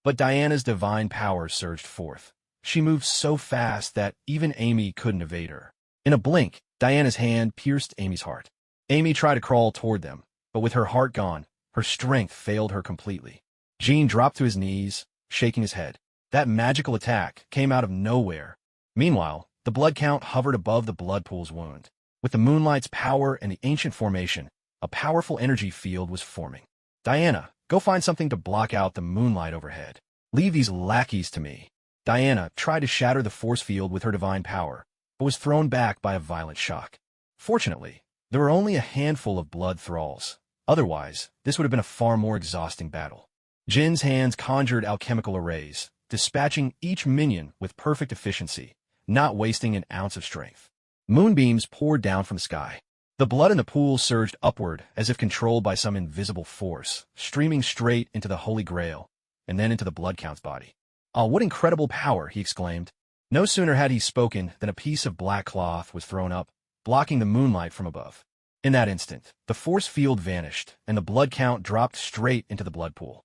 But Diana's divine power surged forth. She moved so fast that even Amy couldn't evade her. In a blink, Diana's hand pierced Amy's heart. Amy tried to crawl toward them, but with her heart gone, her strength failed her completely. Jean dropped to his knees, shaking his head. That magical attack came out of nowhere. Meanwhile, the blood count hovered above the blood pool's wound. With the moonlight's power and the ancient formation, a powerful energy field was forming. "Diana, go find something to block out the moonlight overhead. Leave these lackeys to me." Diana tried to shatter the force field with her divine power, but was thrown back by a violent shock. Fortunately, there were only a handful of blood thralls. Otherwise, this would have been a far more exhausting battle. Jin's hands conjured alchemical arrays, dispatching each minion with perfect efficiency, not wasting an ounce of strength. Moonbeams poured down from the sky. The blood in the pool surged upward as if controlled by some invisible force, streaming straight into the Holy Grail, and then into the blood count's body. "Ah, what incredible power!" he exclaimed. No sooner had he spoken than a piece of black cloth was thrown up, blocking the moonlight from above. In that instant, the force field vanished, and the blood count dropped straight into the blood pool.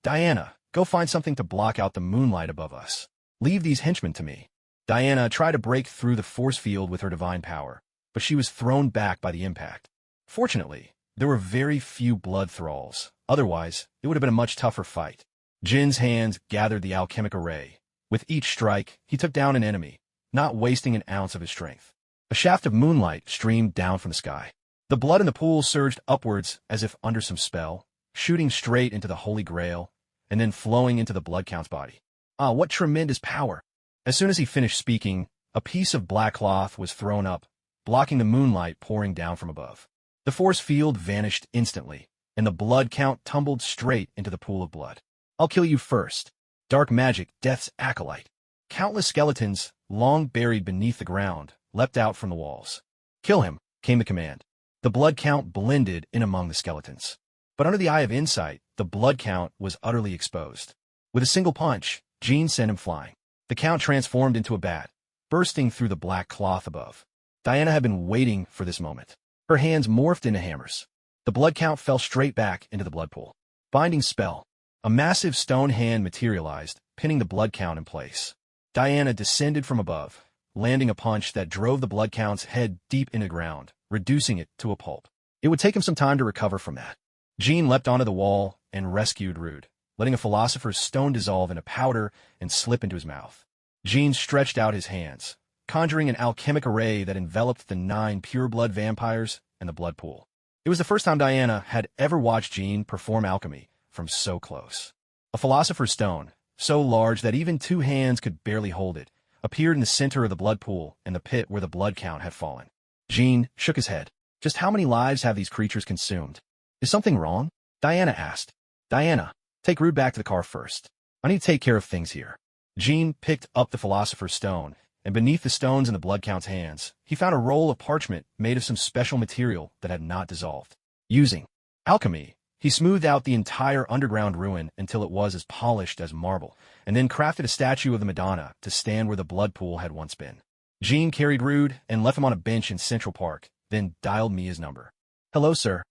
Diana, go find something to block out the moonlight above us. Leave these henchmen to me." Diana tried to break through the force field with her divine power, but she was thrown back by the impact. Fortunately, there were very few blood thralls. Otherwise, it would have been a much tougher fight. Jin's hands gathered the alchemic array. With each strike, he took down an enemy, not wasting an ounce of his strength. A shaft of moonlight streamed down from the sky. The blood in the pool surged upwards as if under some spell, shooting straight into the Holy Grail, and then flowing into the blood count's body. "Ah, what tremendous power!" As soon as he finished speaking, a piece of black cloth was thrown up, blocking the moonlight pouring down from above. The force field vanished instantly, and the blood count tumbled straight into the pool of blood. "I'll kill you first." Dark magic, death's acolyte. Countless skeletons, long buried beneath the ground, leapt out from the walls. "Kill him," came the command. The blood count blended in among the skeletons. But under the eye of insight, the blood count was utterly exposed. With a single punch, Jean sent him flying. The count transformed into a bat, bursting through the black cloth above. Diana had been waiting for this moment. Her hands morphed into hammers. The blood count fell straight back into the blood pool. Binding spell. A massive stone hand materialized, pinning the blood count in place. Diana descended from above, landing a punch that drove the blood count's head deep into the ground, reducing it to a pulp. It would take him some time to recover from that. Jean leapt onto the wall and rescued Rude, letting a philosopher's stone dissolve into powder and slip into his mouth. Jean stretched out his hands, conjuring an alchemic array that enveloped the 9 pure-blood vampires and the blood pool. It was the first time Diana had ever watched Jean perform alchemy from so close. A philosopher's stone, so large that even 2 hands could barely hold it, appeared in the center of the blood pool and the pit where the blood count had fallen. Jean shook his head. Just how many lives have these creatures consumed? "Is something wrong?" Diana asked. "Diana, take Rude back to the car first. I need to take care of things here." Jean picked up the philosopher's stone, and beneath the stones in the blood count's hands, he found a roll of parchment made of some special material that had not dissolved. Using alchemy, he smoothed out the entire underground ruin until it was as polished as marble, and then crafted a statue of the Madonna to stand where the blood pool had once been. Jean carried Rude and left him on a bench in Central Park, then dialed Mia's number. "Hello, sir.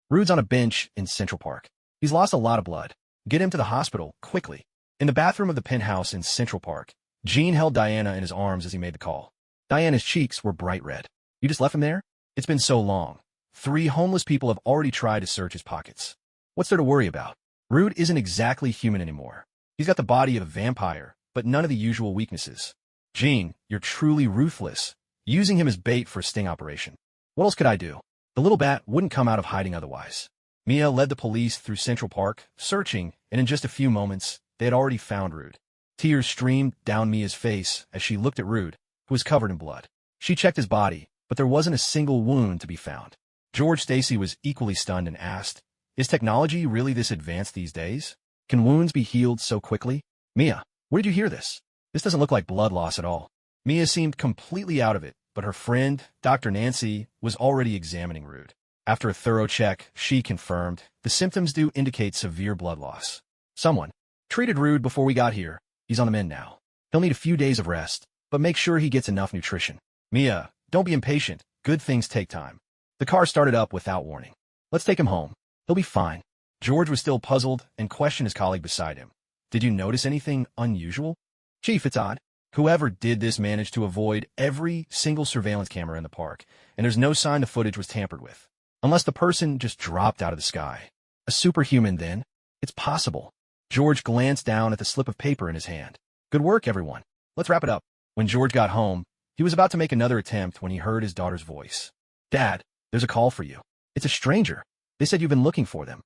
Rude's on a bench in Central Park. He's lost a lot of blood. Get him to the hospital, quickly." In the bathroom of the penthouse in Central Park, Jean held Diana in his arms as he made the call. Diana's cheeks were bright red. "You just left him there? It's been so long. 3 homeless people have already tried to search his pockets. What's there to worry about? Rude isn't exactly human anymore. He's got the body of a vampire, but none of the usual weaknesses. Gene, you're truly ruthless, using him as bait for a sting operation. What else could I do? The little bat wouldn't come out of hiding otherwise. Mia led the police through Central Park, searching, and in just a few moments, they had already found Rude. Tears streamed down Mia's face as she looked at Rude, who was covered in blood. She checked his body, but there wasn't a single wound to be found. George Stacy was equally stunned and asked, "Is technology really this advanced these days? Can wounds be healed so quickly?" "Mia, where did you hear this? This doesn't look like blood loss at all." Mia seemed completely out of it, but her friend, Dr. Nancy, was already examining Rude. After a thorough check, she confirmed the symptoms do indicate severe blood loss. "Someone treated Rude before we got here. He's on the mend now. He'll need a few days of rest, but make sure he gets enough nutrition." "Mia, don't be impatient. Good things take time." The car started up without warning. "Let's take him home. He'll be fine." George was still puzzled and questioned his colleague beside him. "Did you notice anything unusual?" "Chief, it's odd. Whoever did this managed to avoid every single surveillance camera in the park, and there's no sign the footage was tampered with. Unless the person just dropped out of the sky. A superhuman, then? It's possible." George glanced down at the slip of paper in his hand. "Good work, everyone. Let's wrap it up." When George got home, he was about to make another attempt when he heard his daughter's voice. "Dad, there's a call for you. It's a stranger. They said you've been looking for them."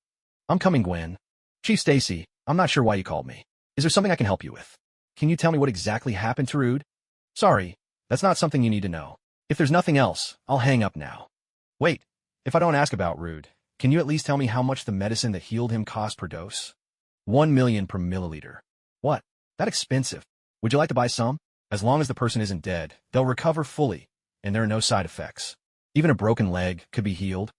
"I'm coming, Gwen." "Chief Stacy, I'm not sure why you called me. Is there something I can help you with? Can you tell me what exactly happened to Rude?" "Sorry, that's not something you need to know. If there's nothing else, I'll hang up now." "Wait, if I don't ask about Rude, can you at least tell me how much the medicine that healed him cost per dose?" 1 million per milliliter. "What? That expensive? Would you like to buy some? As long as the person isn't dead, they'll recover fully, and there are no side effects. Even a broken leg could be healed.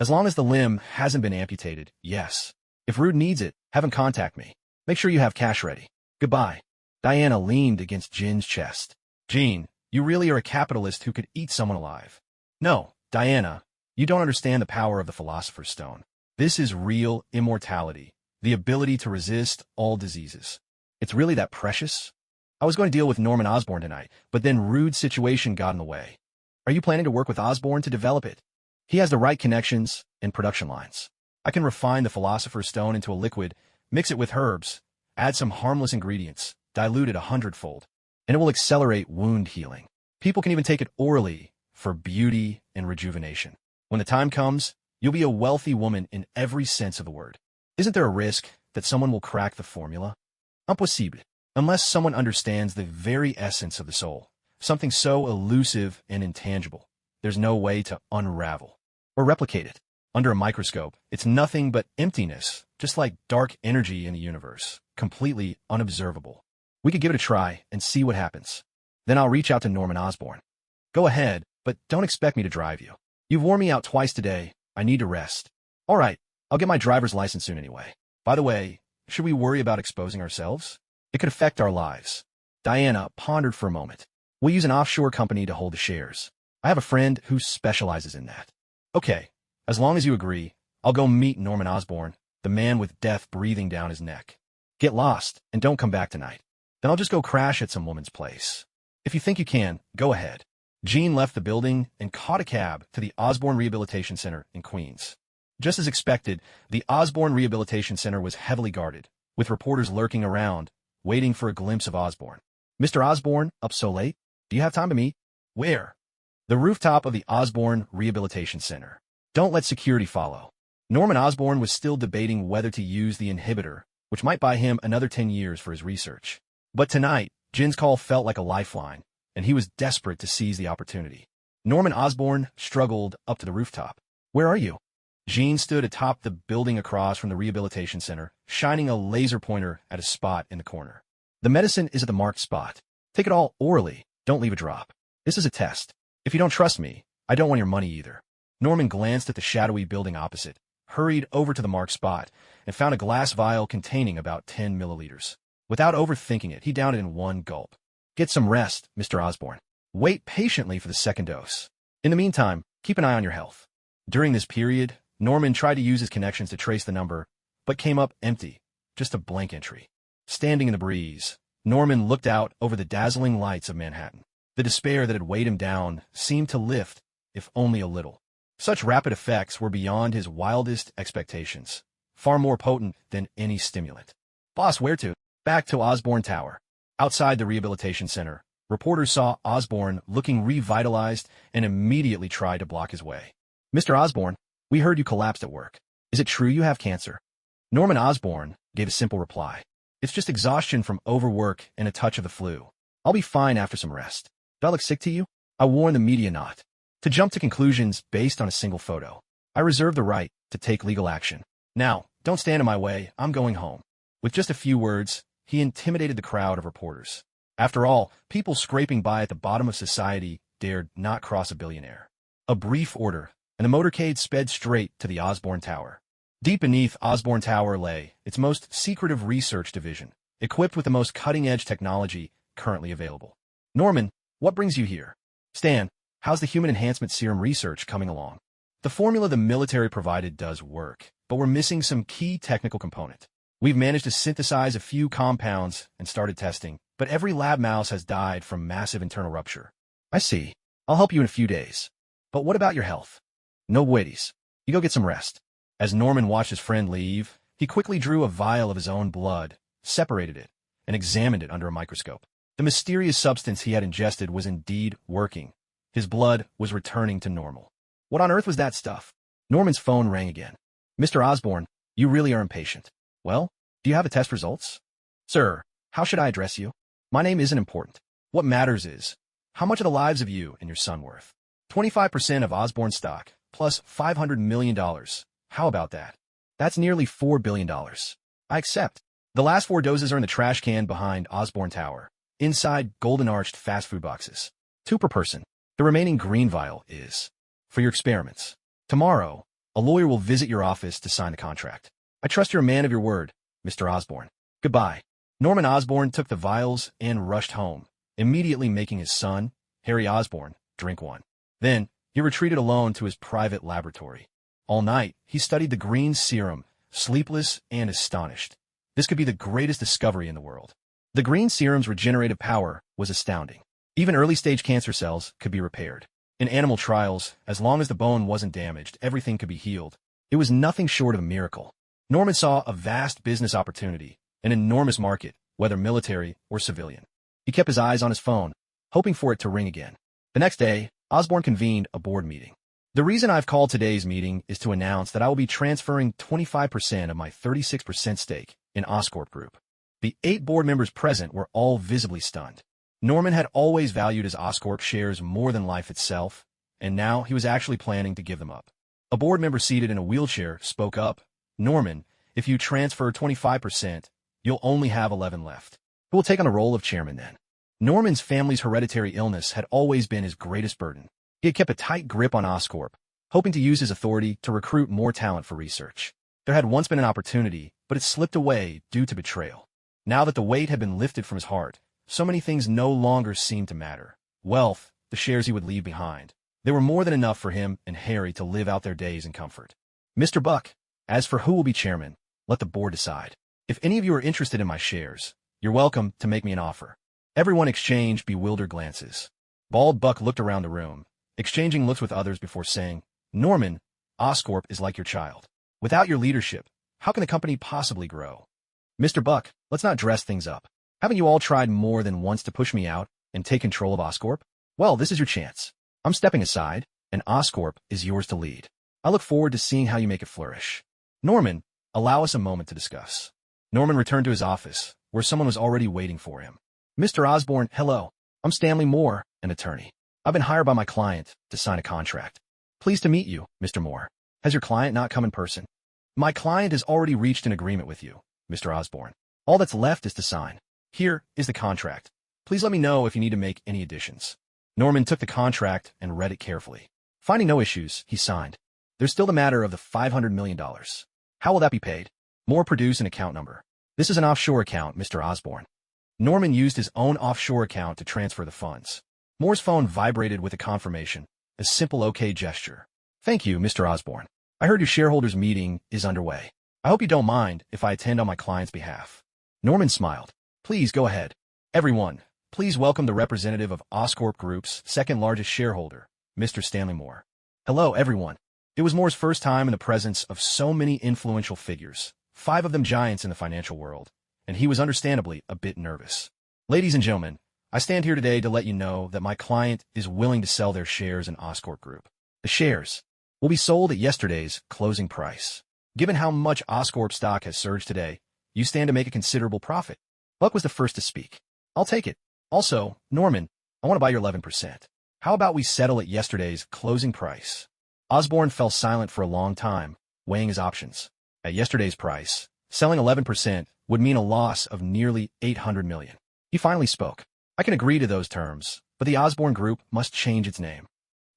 As long as the limb hasn't been amputated, yes. If Rude needs it, have him contact me. Make sure you have cash ready. Goodbye." Diana leaned against Jin's chest. "Gene, you really are a capitalist who could eat someone alive." "No, Diana, you don't understand the power of the Philosopher's Stone. This is real immortality, the ability to resist all diseases. It's really that precious?" "I was going to deal with Norman Osborne tonight, but then Rude's situation got in the way." "Are you planning to work with Osborne to develop it?" "He has the right connections and production lines. I can refine the Philosopher's Stone into a liquid, mix it with herbs, add some harmless ingredients, dilute it 100-fold, and it will accelerate wound healing. People can even take it orally for beauty and rejuvenation. When the time comes, you'll be a wealthy woman in every sense of the word. Isn't there a risk that someone will crack the formula? Impossible. Unless someone understands the very essence of the soul, something so elusive and intangible, there's no way to unravel or replicate it. Under a microscope, it's nothing but emptiness, just like dark energy in the universe, completely unobservable. We could give it a try and see what happens. Then I'll reach out to Norman Osborne." "Go ahead, but don't expect me to drive you. You've worn me out twice today. I need to rest." "All right, I'll get my driver's license soon anyway. By the way, should we worry about exposing ourselves? It could affect our lives." Diana pondered for a moment. "We'll use an offshore company to hold the shares. I have a friend who specializes in that." "Okay, as long as you agree, I'll go meet Norman Osborne, the man with death breathing down his neck. Get lost and don't come back tonight. Then I'll just go crash at some woman's place. If you think you can, go ahead." Gene left the building and caught a cab to the Osborne Rehabilitation Center in Queens. Just as expected, the Osborne Rehabilitation Center was heavily guarded, with reporters lurking around, waiting for a glimpse of Osborne. "Mr. Osborne, up so late? Do you have time to meet?" "Where?" "The rooftop of the Osborne Rehabilitation Center. Don't let security follow." Norman Osborne was still debating whether to use the inhibitor, which might buy him another 10 years for his research. But tonight, Jin's call felt like a lifeline, and he was desperate to seize the opportunity. Norman Osborne struggled up to the rooftop. "Where are you?" Jean stood atop the building across from the rehabilitation center, shining a laser pointer at a spot in the corner. "The medicine is at the marked spot. Take it all orally. Don't leave a drop. This is a test. If you don't trust me, I don't want your money either." Norman glanced at the shadowy building opposite, hurried over to the marked spot, and found a glass vial containing about 10 milliliters. Without overthinking it, he downed it in one gulp. "Get some rest, Mr. Osborne. Wait patiently for the second dose. In the meantime, keep an eye on your health." During this period, Norman tried to use his connections to trace the number, but came up empty, just a blank entry. Standing in the breeze, Norman looked out over the dazzling lights of Manhattan. The despair that had weighed him down seemed to lift, if only a little. Such rapid effects were beyond his wildest expectations, far more potent than any stimulant. "Boss, where to?" "Back to Osborne Tower." Outside the rehabilitation center, Reporters saw Osborne looking revitalized and immediately tried to block his way. "Mr. Osborne, we heard you collapsed at work. Is it true you have cancer?" Norman Osborne gave a simple reply. "It's just exhaustion from overwork and a touch of the flu. I'll be fine after some rest. Do I look sick to you?" I warn the media not to jump to conclusions based on a single photo. I reserve the right to take legal action. Now, don't stand in my way. I'm going home. With just a few words, he intimidated the crowd of reporters. After all, people scraping by at the bottom of society dared not cross a billionaire. A brief order, and the motorcade sped straight to the Osborne Tower. Deep beneath Osborne Tower lay its most secretive research division, equipped with the most cutting-edge technology currently available. "Norman, what brings you here?" "Stan, how's the human enhancement serum research coming along?" "The formula the military provided does work, but we're missing some key technical component. We've managed to synthesize a few compounds and started testing, but every lab mouse has died from massive internal rupture." "I see. I'll help you in a few days. But what about your health?" "No worries. You go get some rest." As Norman watched his friend leave, he quickly drew a vial of his own blood, separated it, and examined it under a microscope. The mysterious substance he had ingested was indeed working. His blood was returning to normal. What on earth was that stuff? Norman's phone rang again. "Mr. Osborne, you really are impatient. Well, do you have the test results?" "Sir, how should I address you?" "My name isn't important. What matters is, how much are the lives of you and your son worth?" 25% of Osborne stock, plus $500 million. How about that? That's nearly $4 billion. I accept. The last 4 doses are in the trash can behind Osborne Tower, inside golden-arched fast food boxes. 2 per person. The remaining green vial is for your experiments. Tomorrow, a lawyer will visit your office to sign the contract. I trust you're a man of your word, Mr. Osborne. Goodbye." Norman Osborne took the vials and rushed home, immediately making his son, Harry Osborne, drink one. Then, he retreated alone to his private laboratory. All night, he studied the green serum, sleepless and astonished. This could be the greatest discovery in the world. The green serum's regenerative power was astounding. Even early-stage cancer cells could be repaired. In animal trials, as long as the bone wasn't damaged, everything could be healed. It was nothing short of a miracle. Norman saw a vast business opportunity, an enormous market, whether military or civilian. He kept his eyes on his phone, hoping for it to ring again. The next day, Osborne convened a board meeting. "The reason I've called today's meeting is to announce that I will be transferring 25% of my 36% stake in Oscorp Group." The 8 board members present were all visibly stunned. Norman had always valued his Oscorp shares more than life itself, and now he was actually planning to give them up. A board member seated in a wheelchair spoke up. "Norman, if you transfer 25%, you'll only have 11 left. Who will take on the role of chairman then?" Norman's family's hereditary illness had always been his greatest burden. He had kept a tight grip on Oscorp, hoping to use his authority to recruit more talent for research. There had once been an opportunity, but it slipped away due to betrayal. Now that the weight had been lifted from his heart, so many things no longer seemed to matter. Wealth, the shares he would leave behind. They were more than enough for him and Harry to live out their days in comfort. "Mr. Buck, as for who will be chairman, let the board decide. If any of you are interested in my shares, you're welcome to make me an offer." Everyone exchanged bewildered glances. Bald Buck looked around the room, exchanging looks with others before saying, "Norman, Oscorp is like your child. Without your leadership, how can the company possibly grow?" "Mr. Buck, let's not dress things up. Haven't you all tried more than once to push me out and take control of Oscorp? Well, this is your chance. I'm stepping aside, and Oscorp is yours to lead. I look forward to seeing how you make it flourish. Norman, allow us a moment to discuss." Norman returned to his office, where someone was already waiting for him. "Mr. Osborne, hello. I'm Stanley Moore, an attorney. I've been hired by my client to sign a contract. Pleased to meet you, Mr. Moore. Has your client not come in person?" "My client has already reached an agreement with you, Mr. Osborne. All that's left is to sign. Here is the contract. Please let me know if you need to make any additions." Norman took the contract and read it carefully. Finding no issues, he signed. "There's still the matter of the $500 million. How will that be paid?" Moore produced an account number. "This is an offshore account, Mr. Osborne." Norman used his own offshore account to transfer the funds. Moore's phone vibrated with a confirmation, a simple OK gesture. "Thank you, Mr. Osborne. I heard your shareholders' meeting is underway. I hope you don't mind if I attend on my client's behalf." Norman smiled. "Please go ahead. Everyone, please welcome the representative of Oscorp Group's second-largest shareholder, Mr. Stanley Moore." "Hello, everyone." It was Moore's first time in the presence of so many influential figures, 5 of them giants in the financial world, and he was understandably a bit nervous. "Ladies and gentlemen, I stand here today to let you know that my client is willing to sell their shares in Oscorp Group. The shares will be sold at yesterday's closing price. Given how much Oscorp stock has surged today, you stand to make a considerable profit. Buck was the first to speak. I'll take it. Also, Norman, I want to buy your 11%. How about we settle at yesterday's closing price? Osborne fell silent for a long time, weighing his options. At yesterday's price, selling 11% would mean a loss of nearly $800 million. He finally spoke. I can agree to those terms, but the Osborne Group must change its name.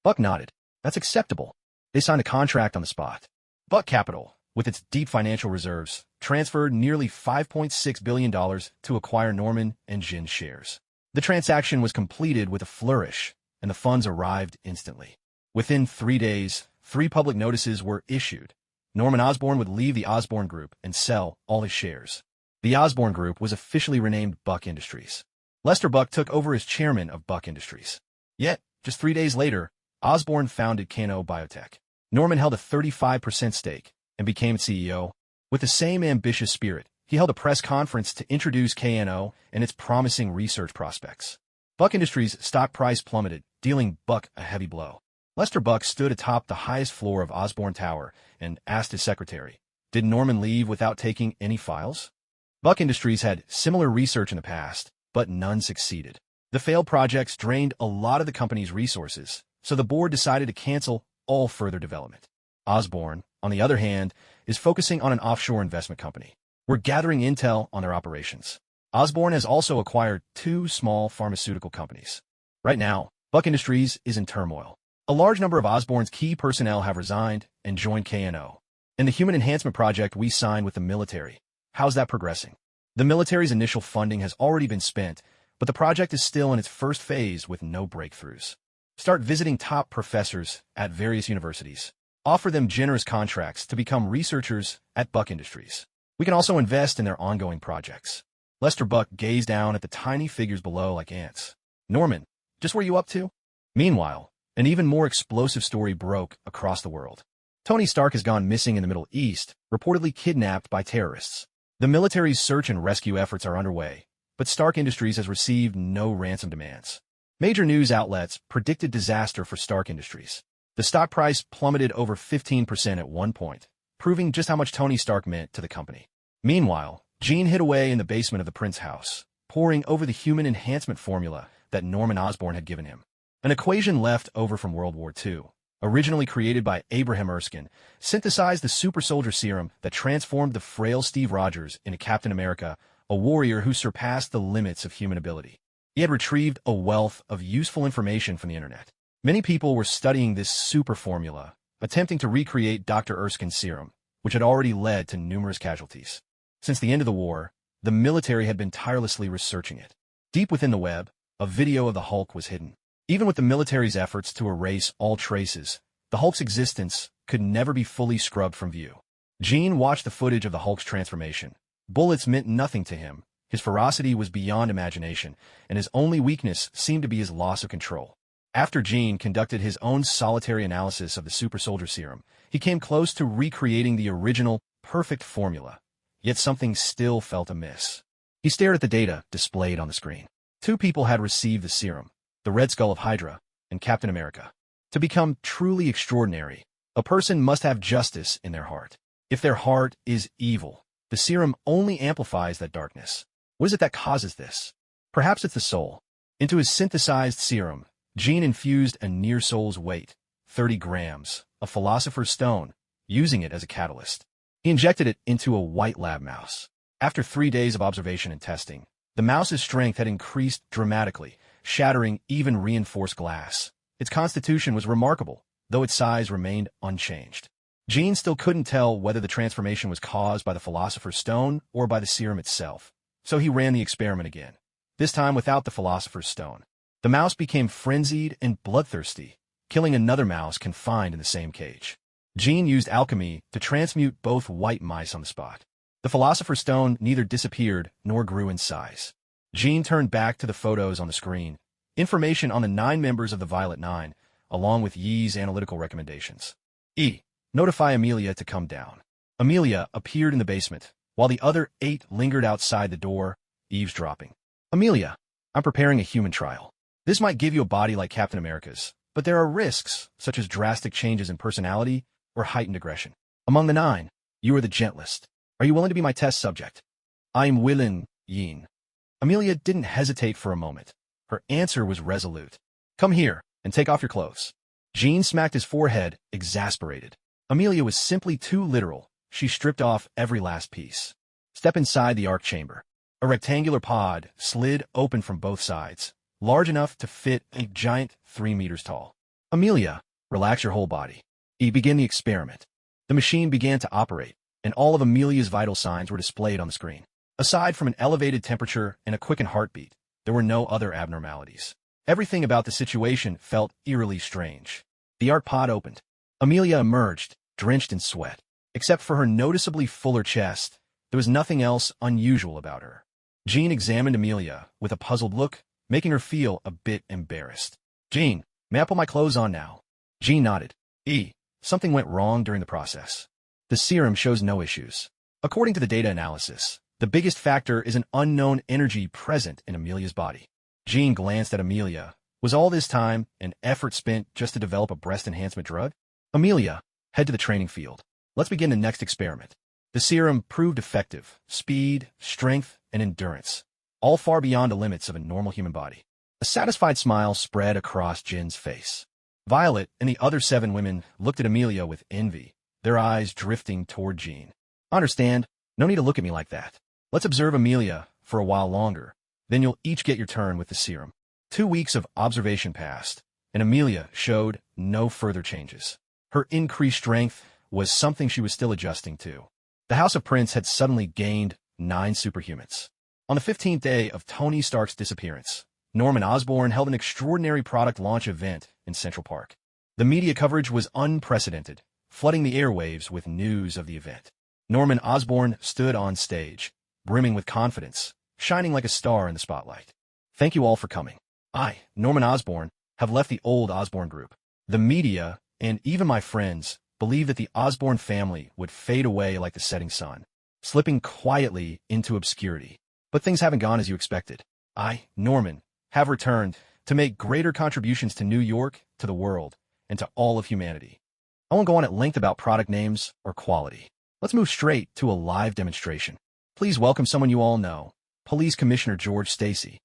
Buck nodded. That's acceptable. They signed a contract on the spot. Buck Capital, with its deep financial reserves, transferred nearly $5.6 billion to acquire Norman and Jin's shares. The transaction was completed with a flourish, and the funds arrived instantly. Within 3 days, 3 public notices were issued. Norman Osborne would leave the Osborne Group and sell all his shares. The Osborne Group was officially renamed Buck Industries. Lester Buck took over as chairman of Buck Industries. Yet, just 3 days later, Osborne founded Kano Biotech. Norman held a 35% stake and became its CEO. With the same ambitious spirit, he held a press conference to introduce KNO and its promising research prospects. Buck Industries' stock price plummeted, dealing Buck a heavy blow. Lester Buck stood atop the highest floor of Osborne Tower and asked his secretary, "Did Norman leave without taking any files?" Buck Industries had similar research in the past, but none succeeded. The failed projects drained a lot of the company's resources, so the board decided to cancel all further development. Osborne, on the other hand, is focusing on an offshore investment company. We're gathering intel on their operations. Osborne has also acquired 2 small pharmaceutical companies. Right now, Buck Industries is in turmoil. A large number of Osborne's key personnel have resigned and joined KNO. In the human enhancement project we signed with the military, how's that progressing? The military's initial funding has already been spent, but the project is still in its first phase with no breakthroughs. Start visiting top professors at various universities. Offer them generous contracts to become researchers at Buck Industries. We can also invest in their ongoing projects. Lester Buck gazed down at the tiny figures below like ants. Norman, just what are you up to? Meanwhile, an even more explosive story broke across the world. Tony Stark has gone missing in the Middle East, reportedly kidnapped by terrorists. The military's search and rescue efforts are underway, but Stark Industries has received no ransom demands. Major news outlets predicted disaster for Stark Industries. The stock price plummeted over 15% at one point, proving just how much Tony Stark meant to the company. Meanwhile, Jean hid away in the basement of the Prince house, poring over the human enhancement formula that Norman Osborne had given him. An equation left over from World War II, originally created by Abraham Erskine, synthesized the super soldier serum that transformed the frail Steve Rogers into Captain America, a warrior who surpassed the limits of human ability. He had retrieved a wealth of useful information from the internet. Many people were studying this super formula, attempting to recreate Dr. Erskine's serum, which had already led to numerous casualties. Since the end of the war, the military had been tirelessly researching it. Deep within the web, a video of the Hulk was hidden. Even with the military's efforts to erase all traces, the Hulk's existence could never be fully scrubbed from view. Jean watched the footage of the Hulk's transformation. Bullets meant nothing to him. His ferocity was beyond imagination, and his only weakness seemed to be his loss of control. After Jean conducted his own solitary analysis of the super soldier serum, he came close to recreating the original, perfect formula. Yet something still felt amiss. He stared at the data displayed on the screen. 2 people had received the serum, the Red Skull of Hydra, and Captain America. To become truly extraordinary, a person must have justice in their heart. If their heart is evil, the serum only amplifies that darkness. What is it that causes this? Perhaps it's the soul. Into his synthesized serum, Jean infused a near soul's weight, 30 grams, a philosopher's stone, using it as a catalyst. He injected it into a white lab mouse. After 3 days of observation and testing, the mouse's strength had increased dramatically, shattering even reinforced glass. Its constitution was remarkable, though its size remained unchanged. Jean still couldn't tell whether the transformation was caused by the philosopher's stone or by the serum itself, so he ran the experiment again, this time without the philosopher's stone. The mouse became frenzied and bloodthirsty, killing another mouse confined in the same cage. Jean used alchemy to transmute both white mice on the spot. The philosopher's stone neither disappeared nor grew in size. Jean turned back to the photos on the screen, information on the 9 members of the Violet Nine, along with Yi's analytical recommendations. Notify Amelia to come down. Amelia appeared in the basement, while the other 8 lingered outside the door, eavesdropping. Amelia, I'm preparing a human trial. This might give you a body like Captain America's, but there are risks, such as drastic changes in personality or heightened aggression. Among the 9, you are the gentlest. Are you willing to be my test subject? I'm willing, Yin. Amelia didn't hesitate for a moment. Her answer was resolute. Come here and take off your clothes. Jean smacked his forehead, exasperated. Amelia was simply too literal. She stripped off every last piece. Step inside the arc chamber. A rectangular pod slid open from both sides, large enough to fit a giant 3 meters tall. Amelia, relax your whole body. Begin the experiment. The machine began to operate, and all of Amelia's vital signs were displayed on the screen. Aside from an elevated temperature and a quickened heartbeat, there were no other abnormalities. Everything about the situation felt eerily strange. The arc pod opened. Amelia emerged, drenched in sweat. Except for her noticeably fuller chest, there was nothing else unusual about her. Jean examined Amelia with a puzzled look, making her feel a bit embarrassed. Jean, may I put my clothes on now? Jean nodded. Something went wrong during the process. The serum shows no issues. According to the data analysis, the biggest factor is an unknown energy present in Amelia's body. Jean glanced at Amelia. Was all this time an effort spent just to develop a breast enhancement drug? Amelia, head to the training field. Let's begin the next experiment. The serum proved effective. Speed, strength, and endurance, all far beyond the limits of a normal human body. A satisfied smile spread across Jin's face. Violet and the other 7 women looked at Amelia with envy, their eyes drifting toward Jean. Understand, no need to look at me like that. Let's observe Amelia for a while longer, then you'll each get your turn with the serum. 2 weeks of observation passed, and Amelia showed no further changes. Her increased strength was something she was still adjusting to. The House of Prince had suddenly gained 9 superhumans. On the 15th day of Tony Stark's disappearance, Norman Osborne held an extraordinary product launch event in Central Park. The media coverage was unprecedented, flooding the airwaves with news of the event. Norman Osborne stood on stage, brimming with confidence, shining like a star in the spotlight. Thank you all for coming. I, Norman Osborne, have left the old Osborne group. The media, and even my friends, believed that the Osborne family would fade away like the setting sun, slipping quietly into obscurity. But things haven't gone as you expected. I, Norman, have returned to make greater contributions to New York, to the world, and to all of humanity. I won't go on at length about product names or quality. Let's move straight to a live demonstration. Please welcome someone you all know, Police Commissioner George Stacy.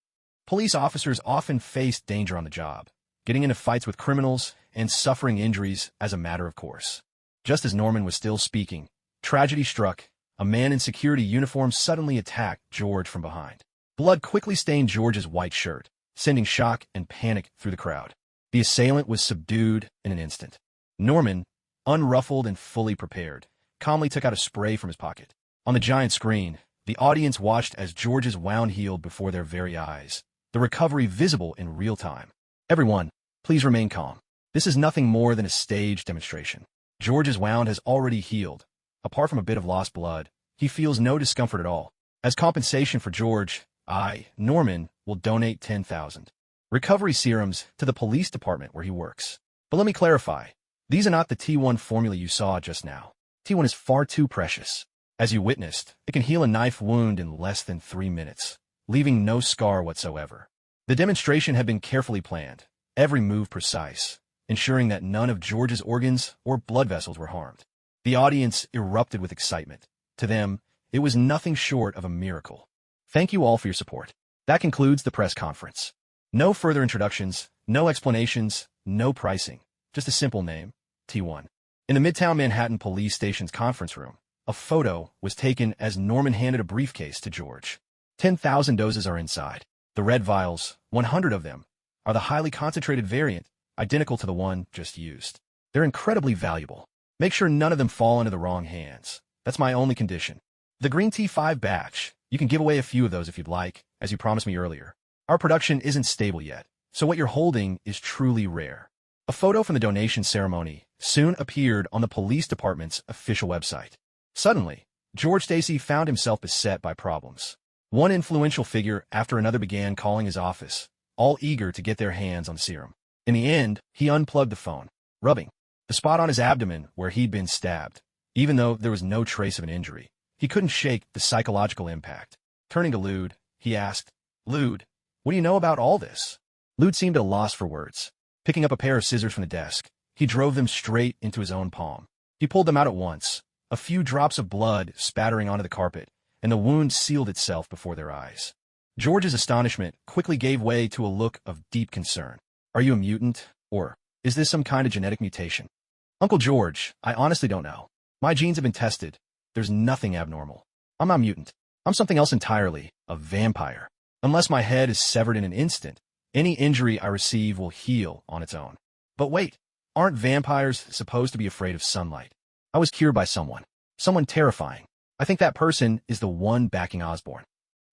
Police officers often face danger on the job, getting into fights with criminals and suffering injuries as a matter of course. Just as Norman was still speaking, tragedy struck. A man in security uniform suddenly attacked George from behind. Blood quickly stained George's white shirt, sending shock and panic through the crowd. The assailant was subdued in an instant. Norman, unruffled and fully prepared, calmly took out a spray from his pocket. On the giant screen, the audience watched as George's wound healed before their very eyes, the recovery visible in real time. Everyone, please remain calm. This is nothing more than a staged demonstration. George's wound has already healed. Apart from a bit of lost blood, he feels no discomfort at all. As compensation for George, I, Norman, will donate 10,000 recovery serums to the police department where he works. But let me clarify, these are not the T1 formula you saw just now. T1 is far too precious. As you witnessed, it can heal a knife wound in less than 3 minutes, leaving no scar whatsoever. The demonstration had been carefully planned, every move precise, ensuring that none of George's organs or blood vessels were harmed. The audience erupted with excitement. To them, it was nothing short of a miracle. Thank you all for your support. That concludes the press conference. No further introductions, no explanations, no pricing, just a simple name, T1. In the Midtown Manhattan Police Station's conference room, a photo was taken as Norman handed a briefcase to George. 10,000 doses are inside. The red vials, 100 of them, are the highly concentrated variant, identical to the one just used. They're incredibly valuable. Make sure none of them fall into the wrong hands. That's my only condition. The green T5 batch, you can give away a few of those if you'd like, as you promised me earlier. Our production isn't stable yet, so what you're holding is truly rare. A photo from the donation ceremony soon appeared on the police department's official website. Suddenly, George Stacy found himself beset by problems. One influential figure after another began calling his office, all eager to get their hands on the serum. In the end, he unplugged the phone, rubbing the spot on his abdomen where he'd been stabbed. Even though there was no trace of an injury, he couldn't shake the psychological impact. Turning to Lude, he asked, "Lude, What do you know about all this? Lude seemed at a loss for words. Picking up a pair of scissors from the desk, he drove them straight into his own palm. He pulled them out at once, a few drops of blood spattering onto the carpet, and the wound sealed itself before their eyes. George's astonishment quickly gave way to a look of deep concern. Are you a mutant, or is this some kind of genetic mutation? Uncle George, I honestly don't know. My genes have been tested. There's nothing abnormal. I'm not a mutant. I'm something else entirely, a vampire. Unless my head is severed in an instant, any injury I receive will heal on its own. But wait, aren't vampires supposed to be afraid of sunlight? I was cured by someone terrifying. I think that person is the one backing Osborne.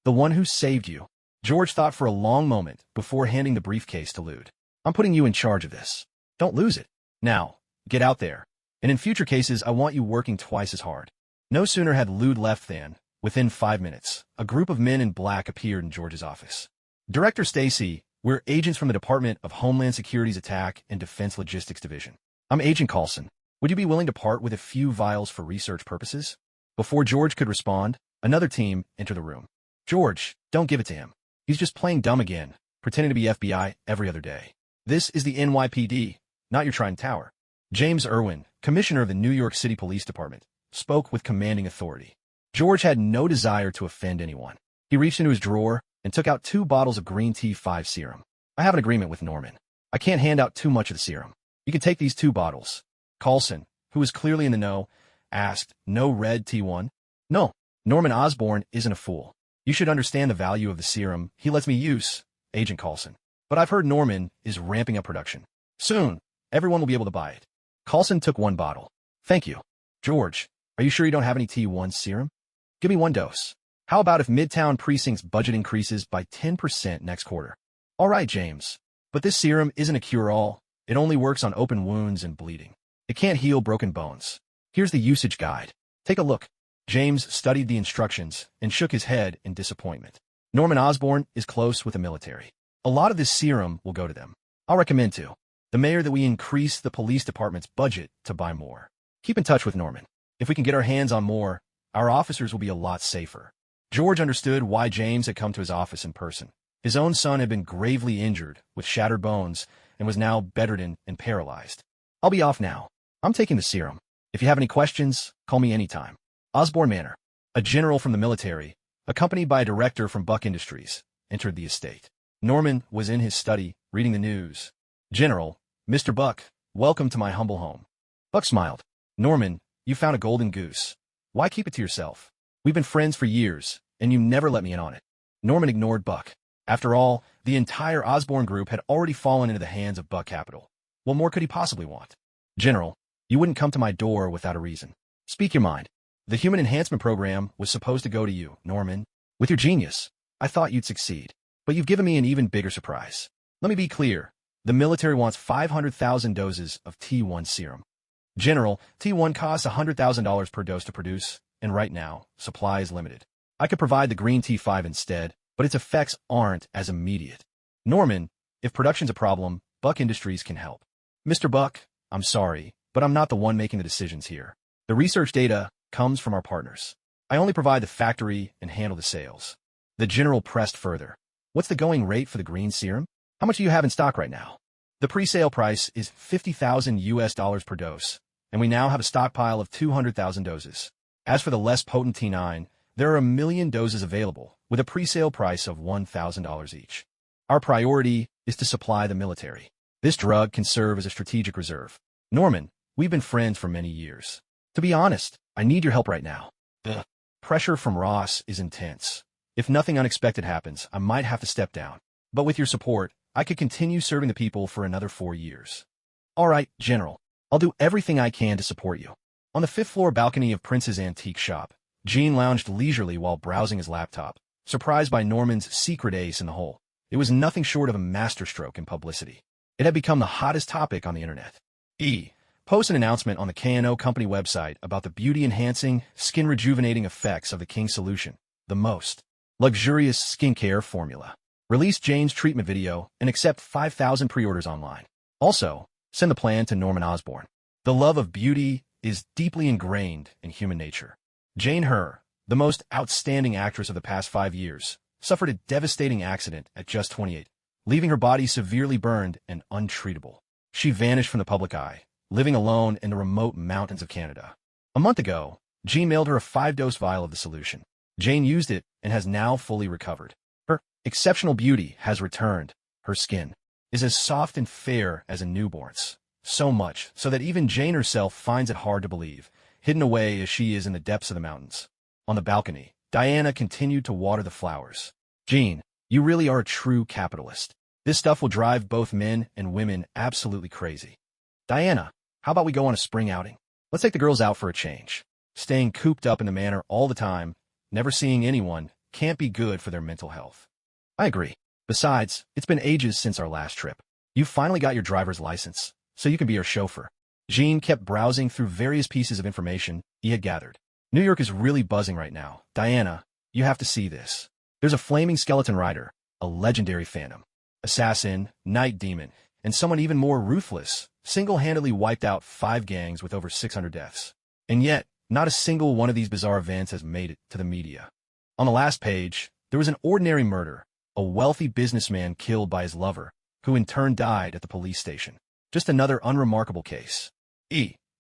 The one who saved you. George thought for a long moment before handing the briefcase to Lude. I'm putting you in charge of this. Don't lose it. Now, get out there. And in future cases, I want you working twice as hard. No sooner had Lude left than, within 5 minutes, a group of men in black appeared in George's office. Director Stacy, we're agents from the Department of Homeland Security's Attack and Defense Logistics Division. I'm Agent Coulson. Would you be willing to part with a few vials for research purposes? Before George could respond, another team entered the room. George, don't give it to him. He's just playing dumb again, pretending to be FBI every other day. This is the NYPD, not your Trident Tower. James Irwin, Commissioner of the New York City Police Department, spoke with commanding authority. George had no desire to offend anyone. He reached into his drawer and took out 2 bottles of green tea 5 serum. I have an agreement with Norman. I can't hand out too much of the serum. You can take these 2 bottles. Coulson, who was clearly in the know, asked, no red T1? No, Norman Osborne isn't a fool. You should understand the value of the serum he lets me use, Agent Coulson. But I've heard Norman is ramping up production. Soon, everyone will be able to buy it. Coulson took 1 bottle. Thank you. George, are you sure you don't have any T1 serum? Give me 1 dose. How about if Midtown Precinct's budget increases by 10% next quarter? All right, James. But this serum isn't a cure-all. It only works on open wounds and bleeding. It can't heal broken bones. Here's the usage guide. Take a look. James studied the instructions and shook his head in disappointment. Norman Osborne is close with the military. A lot of this serum will go to them. I'll recommend to the mayor that we increase the police department's budget to buy more. Keep in touch with Norman. If we can get our hands on more, our officers will be a lot safer. George understood why James had come to his office in person. His own son had been gravely injured with shattered bones and was now bedridden and paralyzed. I'll be off now. I'm taking the serum. If you have any questions, call me anytime. Osborne Manor. A general from the military, accompanied by a director from Buck Industries, entered the estate. Norman was in his study, reading the news. General, Mr. Buck, welcome to my humble home. Buck smiled. Norman, you found a golden goose. Why keep it to yourself? We've been friends for years, and you never let me in on it. Norman ignored Buck. After all, the entire Osborne group had already fallen into the hands of Buck Capital. What more could he possibly want? General, you wouldn't come to my door without a reason. Speak your mind. The Human Enhancement Program was supposed to go to you, Norman. With your genius, I thought you'd succeed. But you've given me an even bigger surprise. Let me be clear. The military wants 500,000 doses of T1 serum. General, T1 costs $100,000 per dose to produce, and right now, supply is limited. I could provide the green T5 instead, but its effects aren't as immediate. Norman, if production's a problem, Buck Industries can help. Mr. Buck, I'm sorry, but I'm not the one making the decisions here. The research data comes from our partners. I only provide the factory and handle the sales. The general pressed further. What's the going rate for the green serum? How much do you have in stock right now? The pre-sale price is $50,000 per dose, and we now have a stockpile of 200,000 doses. As for the less potent T9, there are 1 million doses available, with a pre-sale price of $1,000 each. Our priority is to supply the military. This drug can serve as a strategic reserve. Norman, we've been friends for many years. To be honest, I need your help right now. The pressure from Ross is intense. If nothing unexpected happens, I might have to step down. But with your support, I could continue serving the people for another 4 years. All right, General. I'll do everything I can to support you. On the 5th-floor balcony of Prince's antique shop, Gene lounged leisurely while browsing his laptop, surprised by Norman's secret ace in the hole. It was nothing short of a masterstroke in publicity. It had become the hottest topic on the internet. Post an announcement on the K&O company website about the beauty-enhancing, skin-rejuvenating effects of the King solution, the most luxurious skincare formula. Release Jane's treatment video and accept 5,000 pre-orders online. Also, send the plan to Norman Osborne. The love of beauty is deeply ingrained in human nature. Jane Her, the most outstanding actress of the past 5 years, suffered a devastating accident at just 28, leaving her body severely burned and untreatable. She vanished from the public eye, living alone in the remote mountains of Canada. A month ago, Jean mailed her a 5-dose vial of the solution. Jane used it and has now fully recovered. Her exceptional beauty has returned. Her skin is as soft and fair as a newborn's. So much so that even Jane herself finds it hard to believe, hidden away as she is in the depths of the mountains. On the balcony, Diana continued to water the flowers. Jean, you really are a true capitalist. This stuff will drive both men and women absolutely crazy. Diana, how about we go on a spring outing? Let's take the girls out for a change. Staying cooped up in the manor all the time, never seeing anyone, can't be good for their mental health. I agree. Besides, it's been ages since our last trip. You finally got your driver's license, so you can be our chauffeur. Jean kept browsing through various pieces of information he had gathered. New York is really buzzing right now. Diana, you have to see this. There's a flaming skeleton rider, a legendary phantom, assassin, night demon, and someone even more ruthless, single-handedly wiped out 5 gangs with over 600 deaths. And yet, not a single one of these bizarre events has made it to the media. On the last page, there was an ordinary murder, a wealthy businessman killed by his lover, who in turn died at the police station. Just another unremarkable case.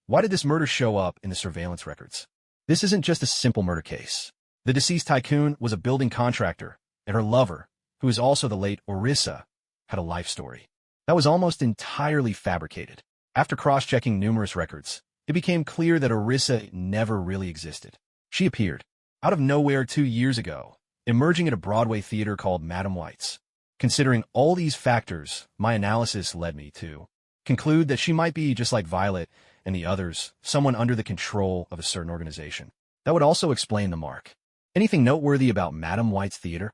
Why did this murder show up in the surveillance records? This isn't just a simple murder case. The deceased tycoon was a building contractor, and her lover, who is also the late Orissa, had a life story that was almost entirely fabricated. After cross-checking numerous records, it became clear that Orissa never really existed. She appeared out of nowhere 2 years ago, emerging at a Broadway theater called Madame White's. Considering all these factors, my analysis led me to conclude that she might be just like Violet and the others, someone under the control of a certain organization. That would also explain the mark. Anything noteworthy about Madame White's theater?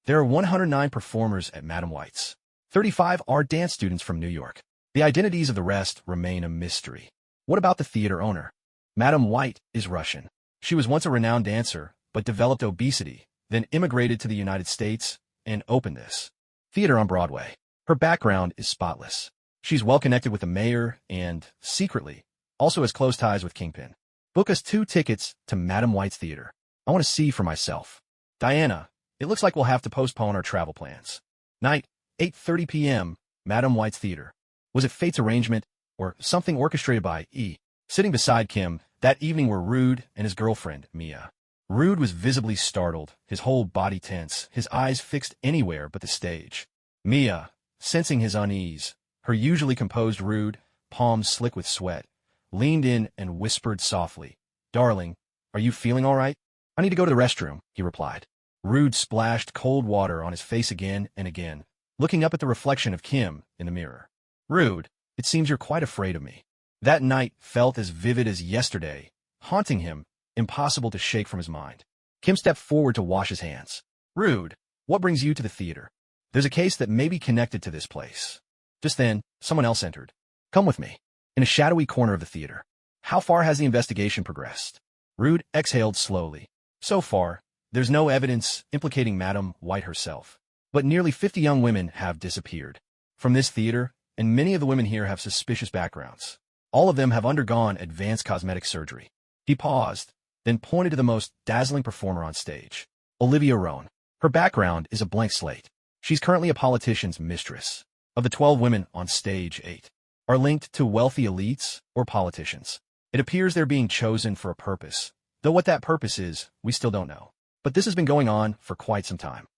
There are 109 performers at Madame White's. 35 are dance students from New York. The identities of the rest remain a mystery. What about the theater owner? Madame White is Russian. She was once a renowned dancer, but developed obesity, then immigrated to the United States and opened this theater on Broadway. Her background is spotless. She's well connected with the mayor and, secretly, also has close ties with Kingpin. Book us 2 tickets to Madame White's theater. I want to see for myself. Diana, it looks like we'll have to postpone our travel plans. Night, 8:30 p.m., Madame White's theater. Was it fate's arrangement, or something orchestrated by E? Sitting beside Kim, that evening were Rude and his girlfriend, Mia. Rude was visibly startled, his whole body tense, his eyes fixed anywhere but the stage. Mia, sensing his unease, her usually composed Rude, palms slick with sweat, leaned in and whispered softly, "Darling, are you feeling all right?" "I need to go to the restroom," he replied. Rude splashed cold water on his face again and again, looking up at the reflection of Kim in the mirror. "Rude, it seems you're quite afraid of me." That night felt as vivid as yesterday, haunting him, impossible to shake from his mind. Kim stepped forward to wash his hands. "Rude, what brings you to the theater?" "There's a case that may be connected to this place." Just then, someone else entered. "Come with me." In a shadowy corner of the theater. "How far has the investigation progressed?" Rude exhaled slowly. "So far, there's no evidence implicating Madame White herself. But nearly 50 young women have disappeared from this theater, and many of the women here have suspicious backgrounds. All of them have undergone advanced cosmetic surgery." He paused, then pointed to the most dazzling performer on stage. Olivia Rohn. Her background is a blank slate. She's currently a politician's mistress. Of the 12 women on stage, 8 are linked to wealthy elites or politicians. It appears they're being chosen for a purpose, though what that purpose is, we still don't know. But this has been going on for quite some time.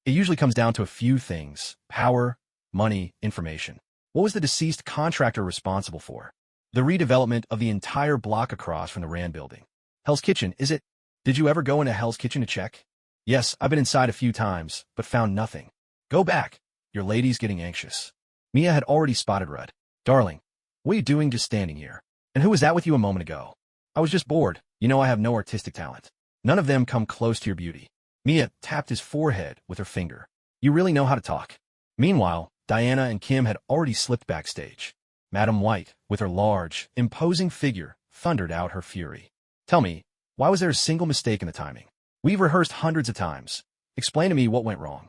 It usually comes down to a few things: power, money, information. What was the deceased contractor responsible for? The redevelopment of the entire block across from the Rand building. Hell's Kitchen, is it? Did you ever go into Hell's Kitchen to check? Yes, I've been inside a few times, but found nothing. Go back. Your lady's getting anxious. Mia had already spotted Rudd. "Darling, what are you doing just standing here? And who was that with you a moment ago?" "I was just bored. You know I have no artistic talent." "None of them come close to your beauty." Mia tapped his forehead with her finger. "You really know how to talk." Meanwhile, Diana and Kim had already slipped backstage. Madame White, with her large, imposing figure, thundered out her fury. "Tell me, why was there a single mistake in the timing? We've rehearsed hundreds of times. Explain to me what went wrong."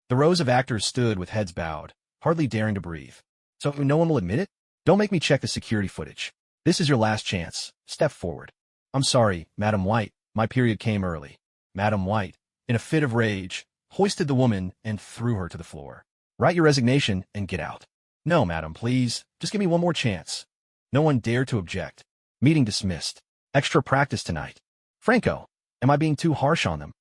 The rows of actors stood with heads bowed, hardly daring to breathe. "So no one will admit it? Don't make me check the security footage. This is your last chance. Step forward." "I'm sorry, Madame White, my period came early." Madame White, in a fit of rage, hoisted the woman, and threw her to the floor. Write your resignation and get out. No, madam, please. Just give me one more chance. No one dared to object. Meeting dismissed. Extra practice tonight. Franco, am I being too harsh on them?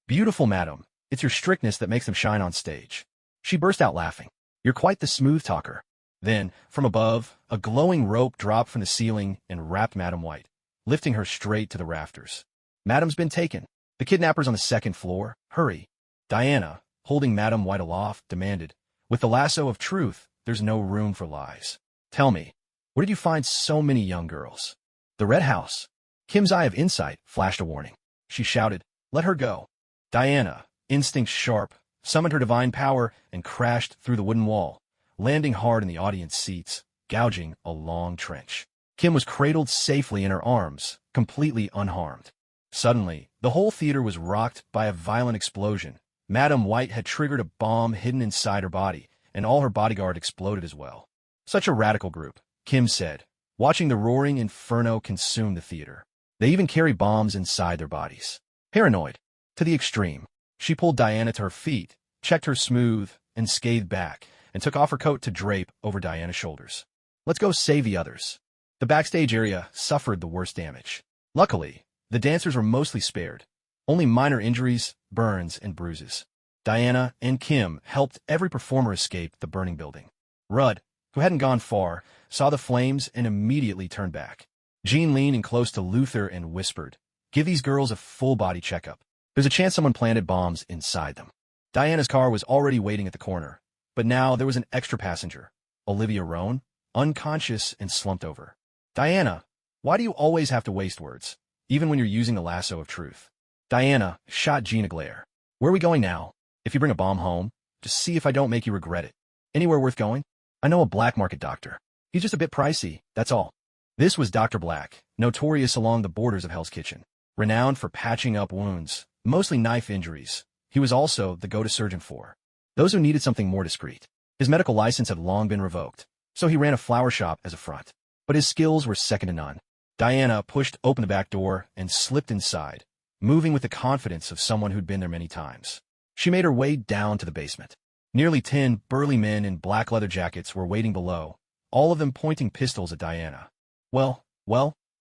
Beautiful, madam. It's your strictness that makes them shine on stage. She burst out laughing. You're quite the smooth talker. Then, from above, a glowing rope dropped from the ceiling and wrapped Madam White, lifting her straight to the rafters. Madam's been taken. The kidnapper's on the second floor. Hurry. Diana, holding Madam White aloft, demanded, with the lasso of truth, there's no room for lies. Tell me, where did you find so many young girls? The Red House. Kim's eye of insight flashed a warning. She shouted, let her go. Diana, instinct sharp, summoned her divine power and crashed through the wooden wall, landing hard in the audience seats, gouging a long trench. Kim was cradled safely in her arms, completely unharmed. Suddenly, the whole theater was rocked by a violent explosion. Madam White had triggered a bomb hidden inside her body, and all her bodyguard exploded as well. Such a radical group, Kim said, watching the roaring inferno consume the theater. They even carry bombs inside their bodies. Paranoid, to the extreme, she pulled Diana to her feet, checked her smooth and scathed back, and took off her coat to drape over Diana's shoulders. Let's go save the others. The backstage area suffered the worst damage. Luckily, the dancers were mostly spared. Only minor injuries, burns, and bruises. Diana and Kim helped every performer escape the burning building. Rudd, who hadn't gone far, saw the flames and immediately turned back. Jean leaned in close to Luther and whispered, give these girls a full-body checkup. There's a chance someone planted bombs inside them. Diana's car was already waiting at the corner, but now there was an extra passenger, Olivia Roan, unconscious and slumped over. Diana, why do you always have to waste words, even when you're using the lasso of truth? Diana shot Jean a glare. Where are we going now? If you bring a bomb home, just see if I don't make you regret it. Anywhere worth going? I know a black market doctor. He's just a bit pricey, that's all. This was Dr. Black, notorious along the borders of Hell's Kitchen. Renowned for patching up wounds, mostly knife injuries. He was also the go-to surgeon for those who needed something more discreet. His medical license had long been revoked, so he ran a flower shop as a front. But his skills were second to none. Diana pushed open the back door and slipped inside, moving with the confidence of someone who'd been there many times. She made her way down to the basement. Nearly 10 burly men in black leather jackets were waiting below, all of them pointing pistols at Diana. Well,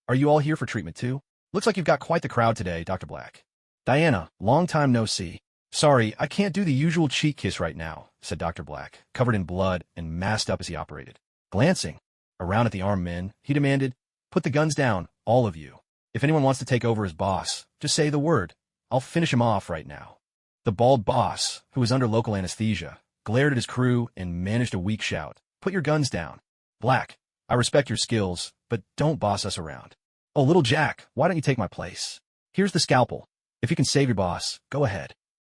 are you all here for treatment too? Looks like you've got quite the crowd today, Dr. Black. Diana, long time no see. Sorry, I can't do the usual cheek kiss right now, said Dr. Black, covered in blood and masked up as he operated. Glancing around at the armed men, he demanded, put the guns down, all of you. If anyone wants to take over as boss, just say the word. I'll finish him off right now. The bald boss, who was under local anesthesia, glared at his crew and managed a weak shout. Put your guns down. Black, I respect your skills, but don't boss us around. Oh, little Jack, why don't you take my place? Here's the scalpel. If you can save your boss, go ahead.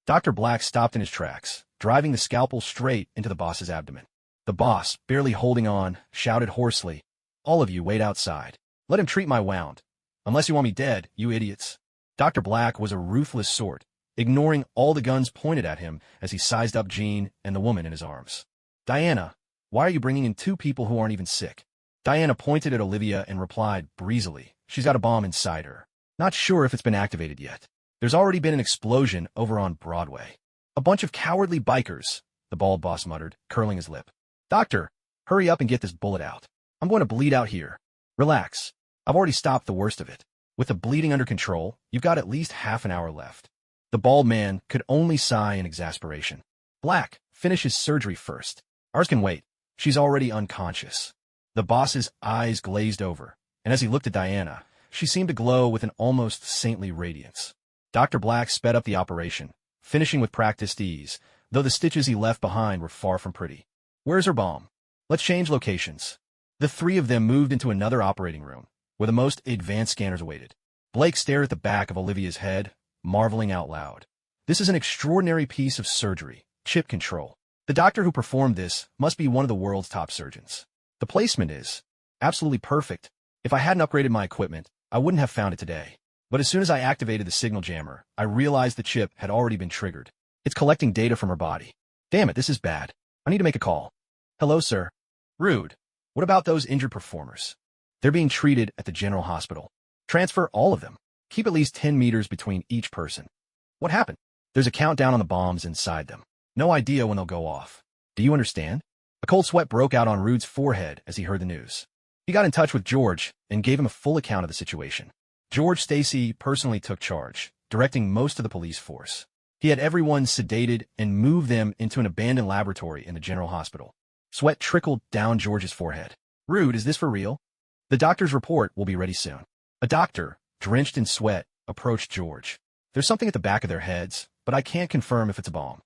Dr. Black stopped in his tracks, driving the scalpel straight into the boss's abdomen. The boss, barely holding on, shouted hoarsely, all of you wait outside. Let him treat my wound. Unless you want me dead, you idiots. Dr. Black was a ruthless sort, ignoring all the guns pointed at him as he sized up Jean and the woman in his arms. Diana, why are you bringing in 2 people who aren't even sick? Diana pointed at Olivia and replied breezily, she's got a bomb inside her. Not sure if it's been activated yet. There's already been an explosion over on Broadway. A bunch of cowardly bikers, the bald boss muttered, curling his lip. Doctor, hurry up and get this bullet out. I'm going to bleed out here. Relax. I've already stopped the worst of it. With the bleeding under control, you've got at least half an hour left. The bald man could only sigh in exasperation. Black, finish his surgery first. Ours can wait. She's already unconscious. The boss's eyes glazed over, and as he looked at Diana, she seemed to glow with an almost saintly radiance. Dr. Black sped up the operation, finishing with practiced ease, though the stitches he left behind were far from pretty. Where's her bomb? Let's change locations. The 3 of them moved into another operating room, where the most advanced scanners awaited. Blake stared at the back of Olivia's head, marveling out loud. This is an extraordinary piece of surgery, chip control. The doctor who performed this must be one of the world's top surgeons. The placement is absolutely perfect. If I hadn't upgraded my equipment, I wouldn't have found it today. But as soon as I activated the signal jammer, I realized the chip had already been triggered. It's collecting data from her body. Damn it, this is bad. I need to make a call. Hello, sir. Rude. What about those injured performers? They're being treated at the general hospital. Transfer all of them. Keep at least 10 meters between each person. What happened? There's a countdown on the bombs inside them. No idea when they'll go off. Do you understand? A cold sweat broke out on Rude's forehead as he heard the news. He got in touch with George and gave him a full account of the situation. George Stacy personally took charge, directing most of the police force. He had everyone sedated and moved them into an abandoned laboratory in the general hospital. Sweat trickled down George's forehead. Rude, is this for real? The doctor's report will be ready soon. A doctor, drenched in sweat, approached George. There's something at the back of their heads, but I can't confirm if it's a bomb.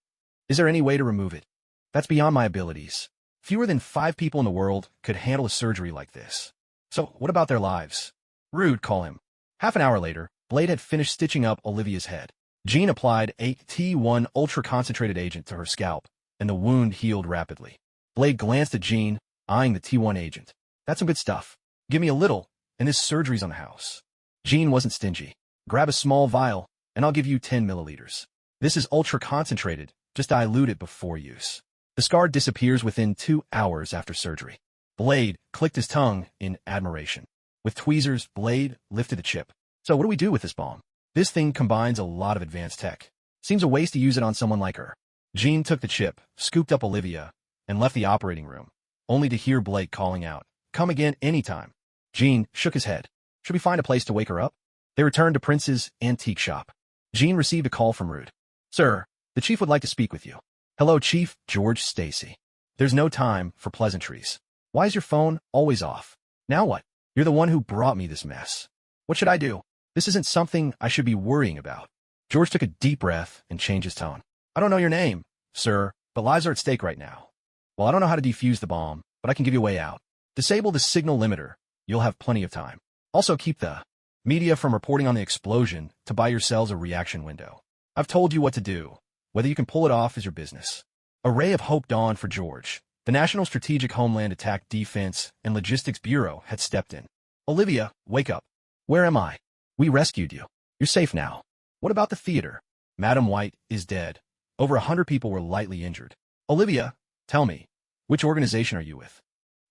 Is there any way to remove it? That's beyond my abilities. Fewer than 5 people in the world could handle a surgery like this. So, what about their lives? Rude, call him. Half an hour later, Blade had finished stitching up Olivia's head. Jean applied a T1 ultra-concentrated agent to her scalp, and the wound healed rapidly. Blade glanced at Jean, eyeing the T1 agent. That's some good stuff. Give me a little, and this surgery's on the house. Jean wasn't stingy. Grab a small vial, and I'll give you 10 milliliters. This is ultra-concentrated. Just dilute it before use. The scar disappears within 2 hours after surgery. Blade clicked his tongue in admiration. With tweezers, Blade lifted the chip. So what do we do with this bomb? This thing combines a lot of advanced tech. Seems a waste to use it on someone like her. Jean took the chip, scooped up Olivia, and left the operating room, only to hear Blake calling out, "Come again anytime." Jean shook his head. Should we find a place to wake her up? They returned to Prince's antique shop. Jean received a call from Rude. "Sir, the chief would like to speak with you." "Hello, Chief George Stacy. There's no time for pleasantries. Why is your phone always off? Now what? You're the one who brought me this mess. What should I do? This isn't something I should be worrying about." George took a deep breath and changed his tone. "I don't know your name, sir, but lives are at stake right now. Well, I don't know how to defuse the bomb, but I can give you a way out. Disable the signal limiter. You'll have plenty of time. Also keep the media from reporting on the explosion to buy yourselves a reaction window. I've told you what to do. Whether you can pull it off is your business." A ray of hope dawned for George. The National Strategic Homeland Attack Defense and Logistics Bureau had stepped in. "Olivia, wake up. Where am I? We rescued you. You're safe now. What about the theater? Madam White is dead. Over 100 people were lightly injured. Olivia, tell me, which organization are you with?"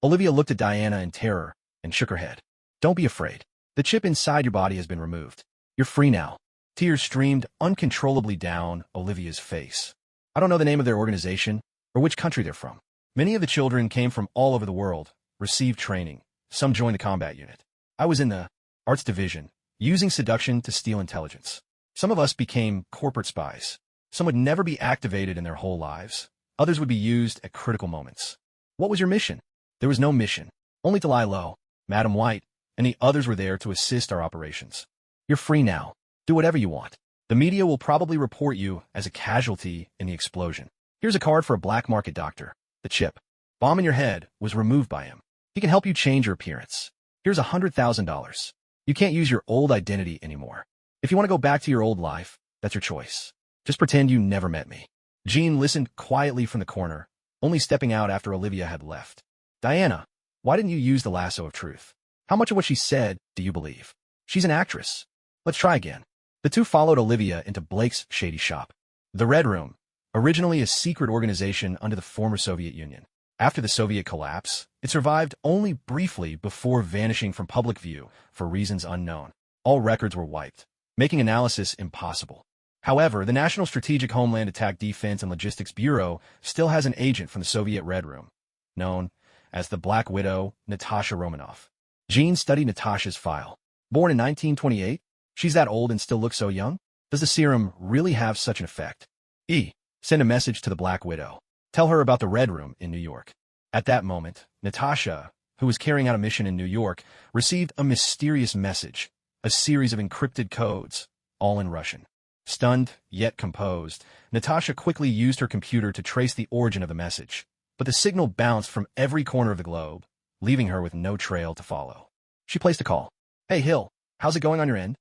Olivia looked at Diana in terror and shook her head. "Don't be afraid. The chip inside your body has been removed. You're free now." Tears streamed uncontrollably down Olivia's face. "I don't know the name of their organization or which country they're from. Many of the children came from all over the world, received training. Some joined the combat unit. I was in the arts division, using seduction to steal intelligence. Some of us became corporate spies. Some would never be activated in their whole lives. Others would be used at critical moments. What was your mission?" "There was no mission, only to lie low. Madam White and the others were there to assist our operations. You're free now. Do whatever you want. The media will probably report you as a casualty in the explosion. Here's a card for a black market doctor. The chip. Bomb in your head was removed by him. He can help you change your appearance. Here's $100,000. You can't use your old identity anymore. If you want to go back to your old life, that's your choice. Just pretend you never met me." Jean listened quietly from the corner, only stepping out after Olivia had left. "Diana, why didn't you use the lasso of truth? How much of what she said do you believe? She's an actress. Let's try again." The two followed Olivia into Blake's shady shop. The Red Room, originally a secret organization under the former Soviet Union. After the Soviet collapse, it survived only briefly before vanishing from public view for reasons unknown. All records were wiped, making analysis impossible. However, the National Strategic Homeland Attack Defense and Logistics Bureau still has an agent from the Soviet Red Room, known as the Black Widow, Natasha Romanoff. Jean studied Natasha's file. Born in 1928, she's that old and still looks so young? Does the serum really have such an effect? Send a message to the Black Widow. Tell her about the Red Room in New York. At that moment, Natasha, who was carrying out a mission in New York, received a mysterious message, a series of encrypted codes, all in Russian. Stunned, yet composed, Natasha quickly used her computer to trace the origin of the message, but the signal bounced from every corner of the globe, leaving her with no trail to follow. She placed a call. "Hey, Hill, how's it going on your end?"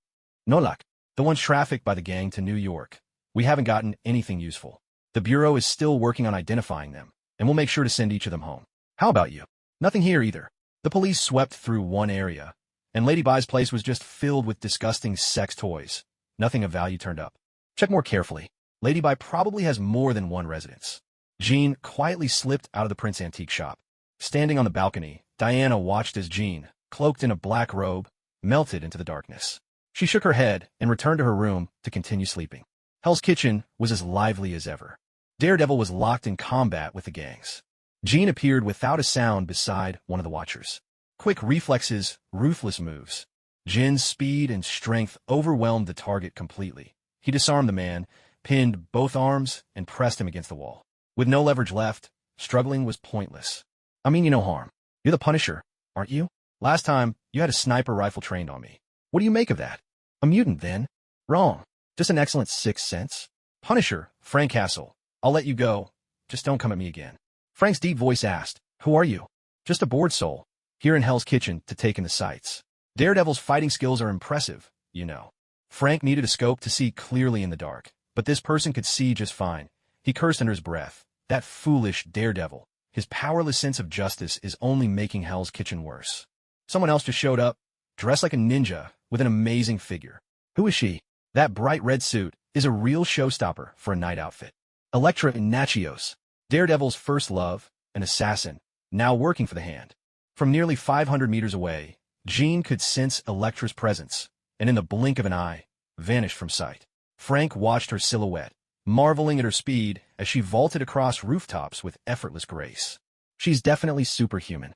"No luck. The one's trafficked by the gang to New York. We haven't gotten anything useful. The Bureau is still working on identifying them, and we'll make sure to send each of them home. How about you?" "Nothing here either." The police swept through one area, and Lady Bai's place was just filled with disgusting sex toys. Nothing of value turned up. "Check more carefully. Lady Bai probably has more than one residence." Jean quietly slipped out of the Prince Antique shop. Standing on the balcony, Diana watched as Jean, cloaked in a black robe, melted into the darkness. She shook her head and returned to her room to continue sleeping. Hell's Kitchen was as lively as ever. Daredevil was locked in combat with the gangs. Jean appeared without a sound beside one of the watchers. Quick reflexes, ruthless moves. Jin's speed and strength overwhelmed the target completely. He disarmed the man, pinned both arms, and pressed him against the wall. With no leverage left, struggling was pointless. I mean you no harm. You're the Punisher, aren't you? Last time, you had a sniper rifle trained on me. What do you make of that? A mutant, then? Wrong. Just an excellent sixth sense. Punisher, Frank Castle. I'll let you go. Just don't come at me again. Frank's deep voice asked, Who are you? Just a bored soul, here in Hell's Kitchen to take in the sights. Daredevil's fighting skills are impressive, you know. Frank needed a scope to see clearly in the dark, but this person could see just fine. He cursed under his breath. That foolish Daredevil. His powerless sense of justice is only making Hell's Kitchen worse. Someone else just showed up, dressed like a ninja, with an amazing figure. Who is she? That bright red suit is a real showstopper for a night outfit. Elektra Inachios, Daredevil's first love, an assassin, now working for the Hand. From nearly 500 meters away, Jean could sense Elektra's presence, and in the blink of an eye, vanished from sight. Frank watched her silhouette, marveling at her speed as she vaulted across rooftops with effortless grace. She's definitely superhuman.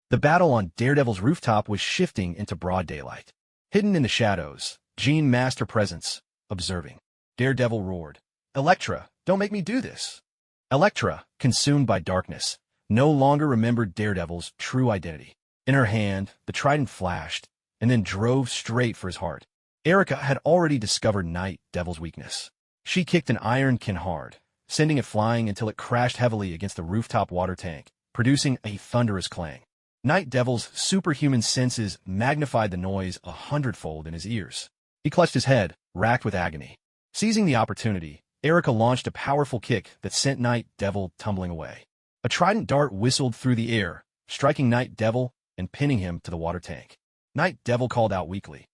The battle on Daredevil's rooftop was shifting into broad daylight. Hidden in the shadows, Jean masked her presence, observing. Daredevil roared, Elektra, don't make me do this. Elektra, consumed by darkness, no longer remembered Daredevil's true identity. In her hand, the trident flashed, and then drove straight for his heart. Erica had already discovered Night Devil's weakness. She kicked an iron kin hard, sending it flying until it crashed heavily against the rooftop water tank, producing a thunderous clang. Night Devil's superhuman senses magnified the noise 100-fold in his ears. He clutched his head, racked with agony. Seizing the opportunity, Erica launched a powerful kick that sent Night Devil tumbling away. A trident dart whistled through the air, striking Night Devil and pinning him to the water tank. Night Devil called out weakly,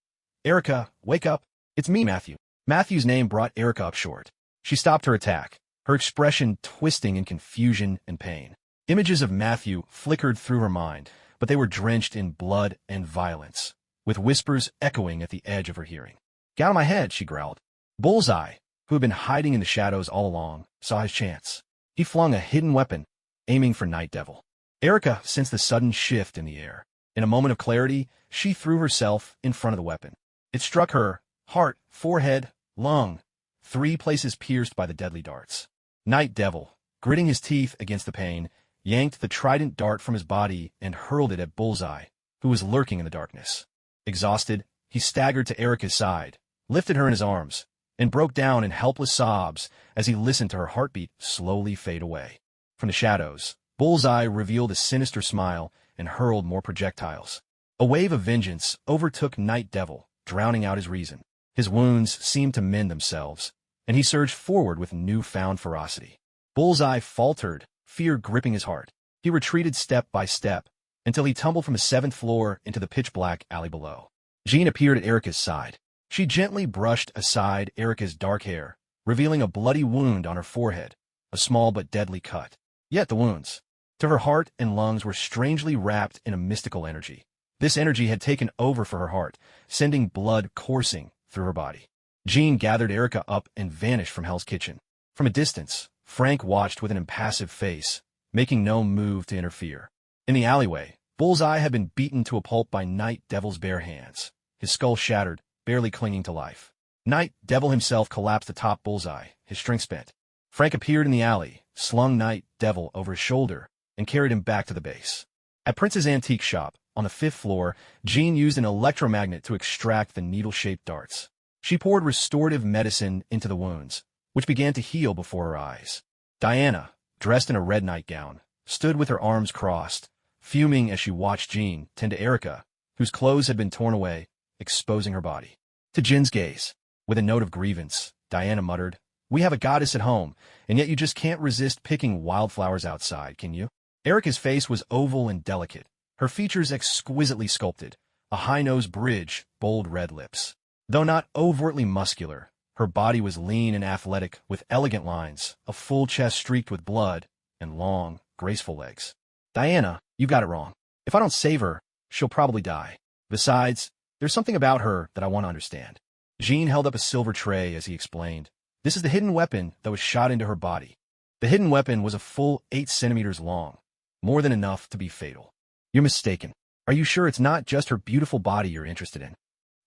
Erica, wake up. It's me, Matthew. Matthew's name brought Erica up short. She stopped her attack, her expression twisting in confusion and pain. Images of Matthew flickered through her mind, but they were drenched in blood and violence, with whispers echoing at the edge of her hearing. Get out of my head, she growled. Bullseye, who had been hiding in the shadows all along, saw his chance. He flung a hidden weapon, aiming for Night Devil. Erica sensed the sudden shift in the air. In a moment of clarity, she threw herself in front of the weapon. It struck her, heart, forehead, lung, 3 places pierced by the deadly darts. Night Devil, gritting his teeth against the pain, yanked the trident dart from his body and hurled it at Bullseye, who was lurking in the darkness. Exhausted, he staggered to Erica's side, lifted her in his arms, and broke down in helpless sobs as he listened to her heartbeat slowly fade away. From the shadows, Bullseye revealed a sinister smile and hurled more projectiles. A wave of vengeance overtook Night Devil, drowning out his reason. His wounds seemed to mend themselves, and he surged forward with newfound ferocity. Bullseye faltered, fear gripping his heart. He retreated step by step, until he tumbled from the 7th floor into the pitch-black alley below. Jean appeared at Erica's side. She gently brushed aside Erica's dark hair, revealing a bloody wound on her forehead, a small but deadly cut. Yet the wounds, to her heart and lungs, were strangely wrapped in a mystical energy. This energy had taken over for her heart, sending blood coursing through her body. Jean gathered Erica up and vanished from Hell's Kitchen. From a distance, Frank watched with an impassive face, making no move to interfere. In the alleyway, Bullseye had been beaten to a pulp by Night Devil's bare hands, his skull shattered, barely clinging to life. Night Devil himself collapsed atop Bullseye, his strength spent. Frank appeared in the alley, slung Night Devil over his shoulder, and carried him back to the base. At Prince's antique shop, on the 5th floor, Jean used an electromagnet to extract the needle-shaped darts. She poured restorative medicine into the wounds, which began to heal before her eyes. Diana, dressed in a red nightgown, stood with her arms crossed, fuming as she watched Jean tend to Erica, whose clothes had been torn away, exposing her body. To Jin's gaze, with a note of grievance, Diana muttered, "We have a goddess at home, and yet you just can't resist picking wildflowers outside, can you?" Erica's face was oval and delicate, her features exquisitely sculpted, a high-nosed bridge, bold red lips. Though not overtly muscular, her body was lean and athletic, with elegant lines, a full chest streaked with blood, and long, graceful legs. "Diana, you got it wrong. If I don't save her, she'll probably die. Besides, there's something about her that I want to understand." Jean held up a silver tray as he explained, This is the hidden weapon that was shot into her body. The hidden weapon was a full 8 centimeters long, more than enough to be fatal. You're mistaken. Are you sure it's not just her beautiful body you're interested in?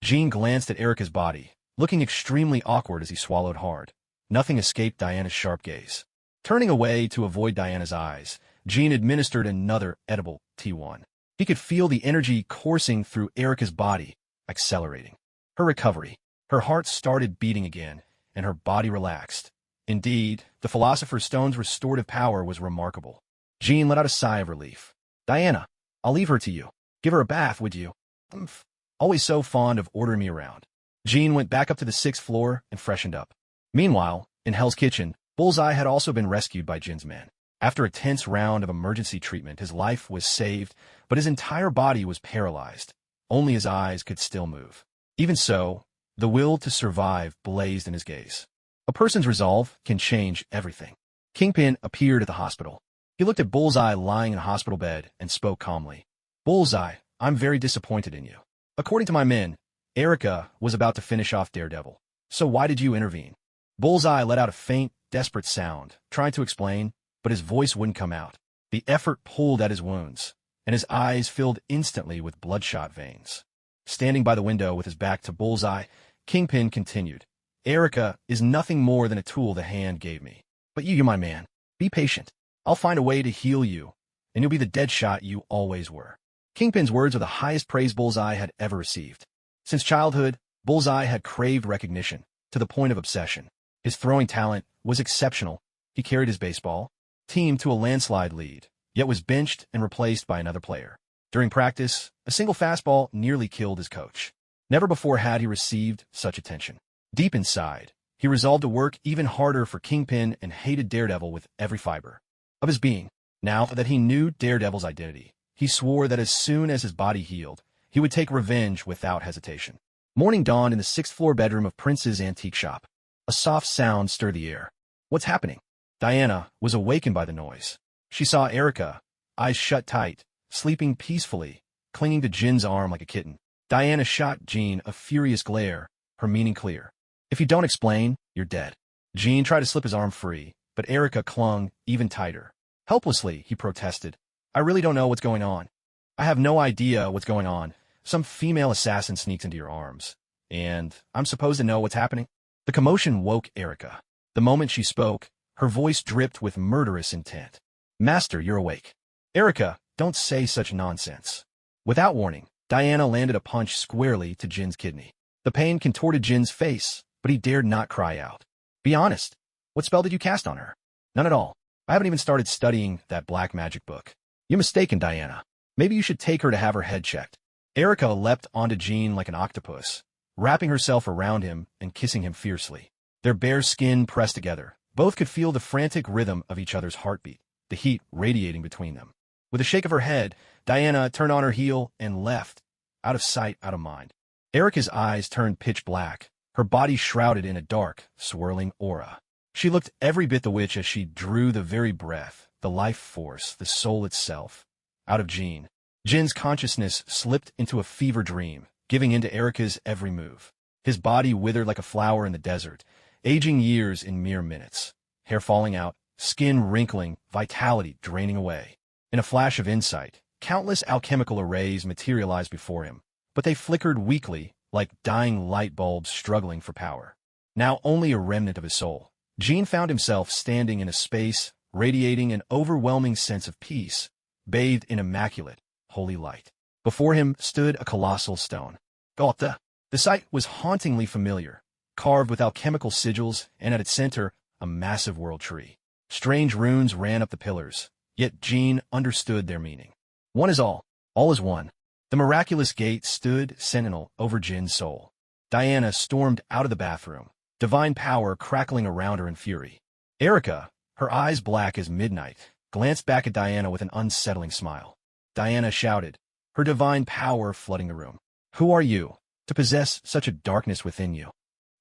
Jean glanced at Erica's body, looking extremely awkward as he swallowed hard. Nothing escaped Diana's sharp gaze. Turning away to avoid Diana's eyes, Jean administered another edible T1. He could feel the energy coursing through Erica's body, accelerating. Her recovery. Her heart started beating again, and her body relaxed. Indeed, the Philosopher's Stone's restorative power was remarkable. Jean let out a sigh of relief. Diana, I'll leave her to you. Give her a bath, would you? Umph. Always so fond of ordering me around. Jean went back up to the 6th floor and freshened up. Meanwhile, in Hell's Kitchen, Bullseye had also been rescued by Jin's men. After a tense round of emergency treatment, his life was saved, but his entire body was paralyzed. Only his eyes could still move. Even so, the will to survive blazed in his gaze. A person's resolve can change everything. Kingpin appeared at the hospital. He looked at Bullseye lying in a hospital bed and spoke calmly. Bullseye, I'm very disappointed in you. According to my men, Erica was about to finish off Daredevil. So why did you intervene? Bullseye let out a faint, desperate sound, trying to explain, but his voice wouldn't come out. The effort pulled at his wounds, and his eyes filled instantly with bloodshot veins. Standing by the window with his back to Bullseye, Kingpin continued. Erica is nothing more than a tool the hand gave me. But you're my man. Be patient. I'll find a way to heal you, and you'll be the dead shot you always were. Kingpin's words were the highest praise Bullseye had ever received. Since childhood, Bullseye had craved recognition, to the point of obsession. His throwing talent was exceptional. He carried his baseball team to a landslide lead, yet was benched and replaced by another player. During practice, a single fastball nearly killed his coach. Never before had he received such attention. Deep inside, he resolved to work even harder for Kingpin and hated Daredevil with every fiber of his being. Now that he knew Daredevil's identity, he swore that as soon as his body healed, he would take revenge without hesitation. Morning dawned in the 6th floor bedroom of Prince's antique shop. A soft sound stirred the air. What's happening? Diana was awakened by the noise. She saw Erica, eyes shut tight, sleeping peacefully, clinging to Jin's arm like a kitten. Diana shot Jean a furious glare, her meaning clear. If you don't explain, you're dead. Jean tried to slip his arm free, but Erica clung even tighter. Helplessly, he protested. I really don't know what's going on. I have no idea what's going on. Some female assassin sneaks into your arms, and I'm supposed to know what's happening? The commotion woke Erica. The moment she spoke, her voice dripped with murderous intent. Master, you're awake. Erica, don't say such nonsense. Without warning, Diana landed a punch squarely to Jin's kidney. The pain contorted Jin's face, but he dared not cry out. Be honest. What spell did you cast on her? None at all. I haven't even started studying that black magic book. You're mistaken, Diana. Maybe you should take her to have her head checked. Erica leapt onto Jean like an octopus, wrapping herself around him and kissing him fiercely. Their bare skin pressed together. Both could feel the frantic rhythm of each other's heartbeat, the heat radiating between them. With a shake of her head, Diana turned on her heel and left, out of sight, out of mind. Erica's eyes turned pitch black, her body shrouded in a dark, swirling aura. She looked every bit the witch as she drew the very breath, the life force, the soul itself, out of Jean. Jin's consciousness slipped into a fever dream, giving in to Erica's every move. His body withered like a flower in the desert, aging years in mere minutes. Hair falling out, skin wrinkling, vitality draining away. In a flash of insight, countless alchemical arrays materialized before him, but they flickered weakly, like dying light bulbs struggling for power. Now only a remnant of his soul, Jean found himself standing in a space radiating an overwhelming sense of peace, bathed in immaculate, holy light. Before him stood a colossal stone. Gotha. The sight was hauntingly familiar, carved with alchemical sigils, and at its center, a massive world tree. Strange runes ran up the pillars, yet Jean understood their meaning. One is all is one. The miraculous gate stood sentinel over Jin's soul. Diana stormed out of the bathroom, divine power crackling around her in fury. Erica, her eyes black as midnight, glanced back at Diana with an unsettling smile. Diana shouted, her divine power flooding the room. Who are you, to possess such a darkness within you?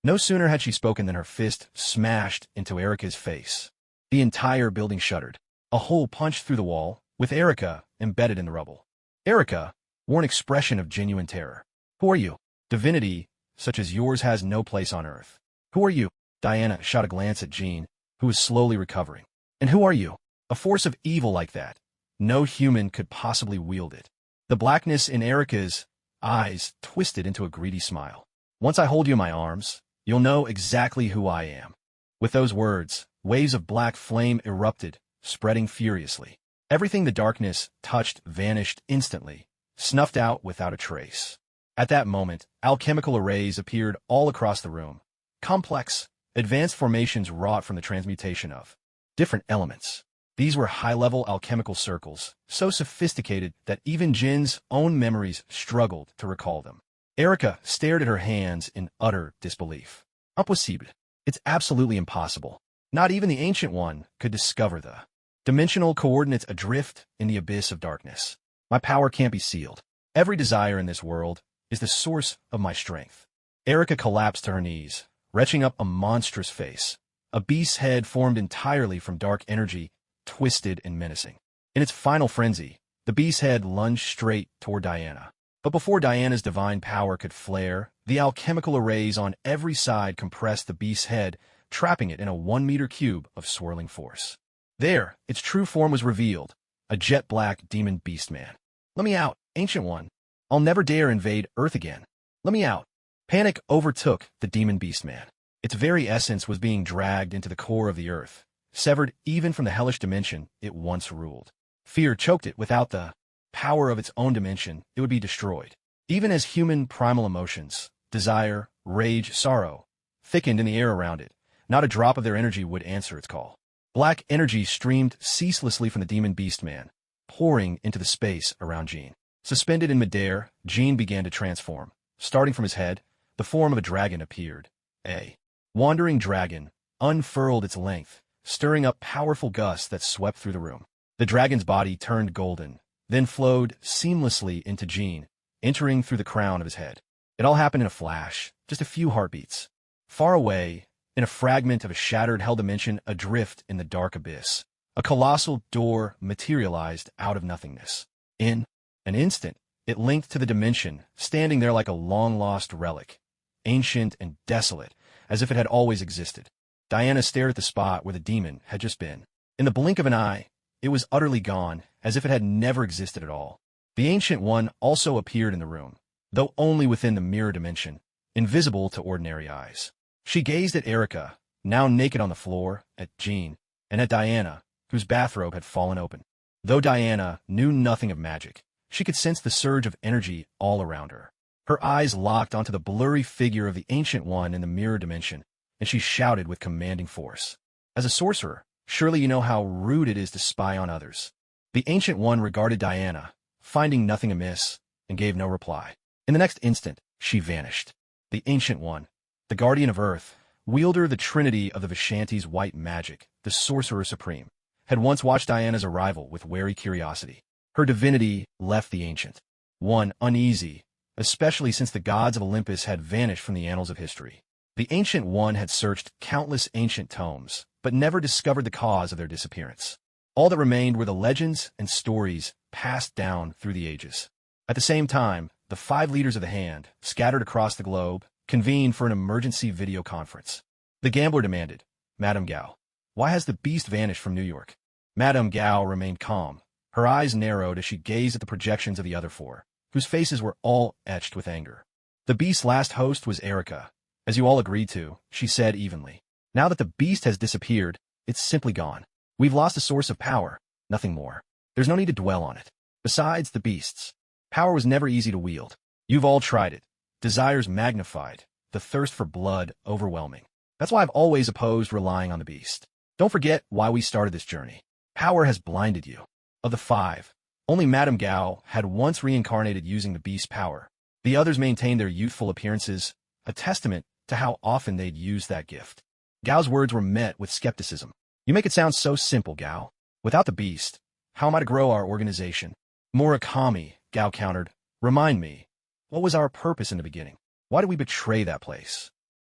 No sooner had she spoken than her fist smashed into Erica's face. The entire building shuddered. A hole punched through the wall, with Erica embedded in the rubble. Erica wore an expression of genuine terror. Who are you? Divinity, such as yours has no place on earth. Who are you? Diana shot a glance at Jean, who was slowly recovering. And who are you? A force of evil like that. No human could possibly wield it. The blackness in Erica's eyes twisted into a greedy smile. Once I hold you in my arms, you'll know exactly who I am. With those words, waves of black flame erupted, spreading furiously. Everything the darkness touched vanished instantly, snuffed out without a trace. At that moment, alchemical arrays appeared all across the room. Complex, advanced formations wrought from the transmutation of different elements. These were high-level alchemical circles, so sophisticated that even Jin's own memories struggled to recall them. Erica stared at her hands in utter disbelief. Impossible. It's absolutely impossible. Not even the Ancient One could discover the dimensional coordinates adrift in the abyss of darkness. My power can't be sealed. Every desire in this world is the source of my strength. Erica collapsed to her knees, retching up a monstrous face. A beast's head formed entirely from dark energy, twisted and menacing. In its final frenzy, the beast's head lunged straight toward Diana. But before Diana's divine power could flare, the alchemical arrays on every side compressed the beast's head, trapping it in a 1-meter cube of swirling force. There, its true form was revealed, a jet-black demon beastman. Let me out, Ancient One. I'll never dare invade Earth again. Let me out. Panic overtook the demon beastman. Its very essence was being dragged into the core of the Earth, severed even from the hellish dimension it once ruled. Fear choked it. Without the power of its own dimension, it would be destroyed. Even as human primal emotions, desire, rage, sorrow, thickened in the air around it, not a drop of their energy would answer its call. Black energy streamed ceaselessly from the demon beastman, pouring into the space around Jean. Suspended in midair, Jean began to transform. Starting from his head, the form of a dragon appeared. A wandering dragon unfurled its length, stirring up powerful gusts that swept through the room. The dragon's body turned golden, then flowed seamlessly into Jean, entering through the crown of his head. It all happened in a flash, just a few heartbeats. Far away, in a fragment of a shattered hell dimension adrift in the dark abyss, a colossal door materialized out of nothingness. In an instant, it linked to the dimension, standing there like a long-lost relic, ancient and desolate, as if it had always existed. Diana stared at the spot where the demon had just been. In the blink of an eye, it was utterly gone, as if it had never existed at all. The Ancient One also appeared in the room, though only within the mirror dimension, invisible to ordinary eyes. She gazed at Erica, now naked on the floor, at Jean, and at Diana, whose bathrobe had fallen open. Though Diana knew nothing of magic, she could sense the surge of energy all around her. Her eyes locked onto the blurry figure of the Ancient One in the mirror dimension, and she shouted with commanding force. As a sorcerer, surely you know how rude it is to spy on others. The Ancient One regarded Diana, finding nothing amiss, and gave no reply. In the next instant, she vanished. The Ancient One, the guardian of Earth, wielder the trinity of the Vishanti's white magic, the sorcerer supreme, had once watched Diana's arrival with wary curiosity. Her divinity left the Ancient One uneasy, especially since the gods of Olympus had vanished from the annals of history. The Ancient One had searched countless ancient tomes, but never discovered the cause of their disappearance. All that remained were the legends and stories passed down through the ages. At the same time, the 5 leaders of the Hand, scattered across the globe, convened for an emergency video conference. The gambler demanded, Madame Gao, why has the beast vanished from New York? Madame Gao remained calm. Her eyes narrowed as she gazed at the projections of the other 4, whose faces were all etched with anger. The beast's last host was Erica, as you all agreed to, she said evenly. Now that the beast has disappeared, it's simply gone. We've lost a source of power, nothing more. There's no need to dwell on it. Besides, the beast's power was never easy to wield. You've all tried it. Desires magnified, the thirst for blood overwhelming. That's why I've always opposed relying on the beast. Don't forget why we started this journey. Power has blinded you. Of the 5, only Madame Gao had once reincarnated using the beast's power. The others maintained their youthful appearances, a testament to how often they'd used that gift. Gao's words were met with skepticism. You make it sound so simple, Gao. Without the beast, how am I to grow our organization? Murakami, Gao countered. Remind me, what was our purpose in the beginning? Why did we betray that place?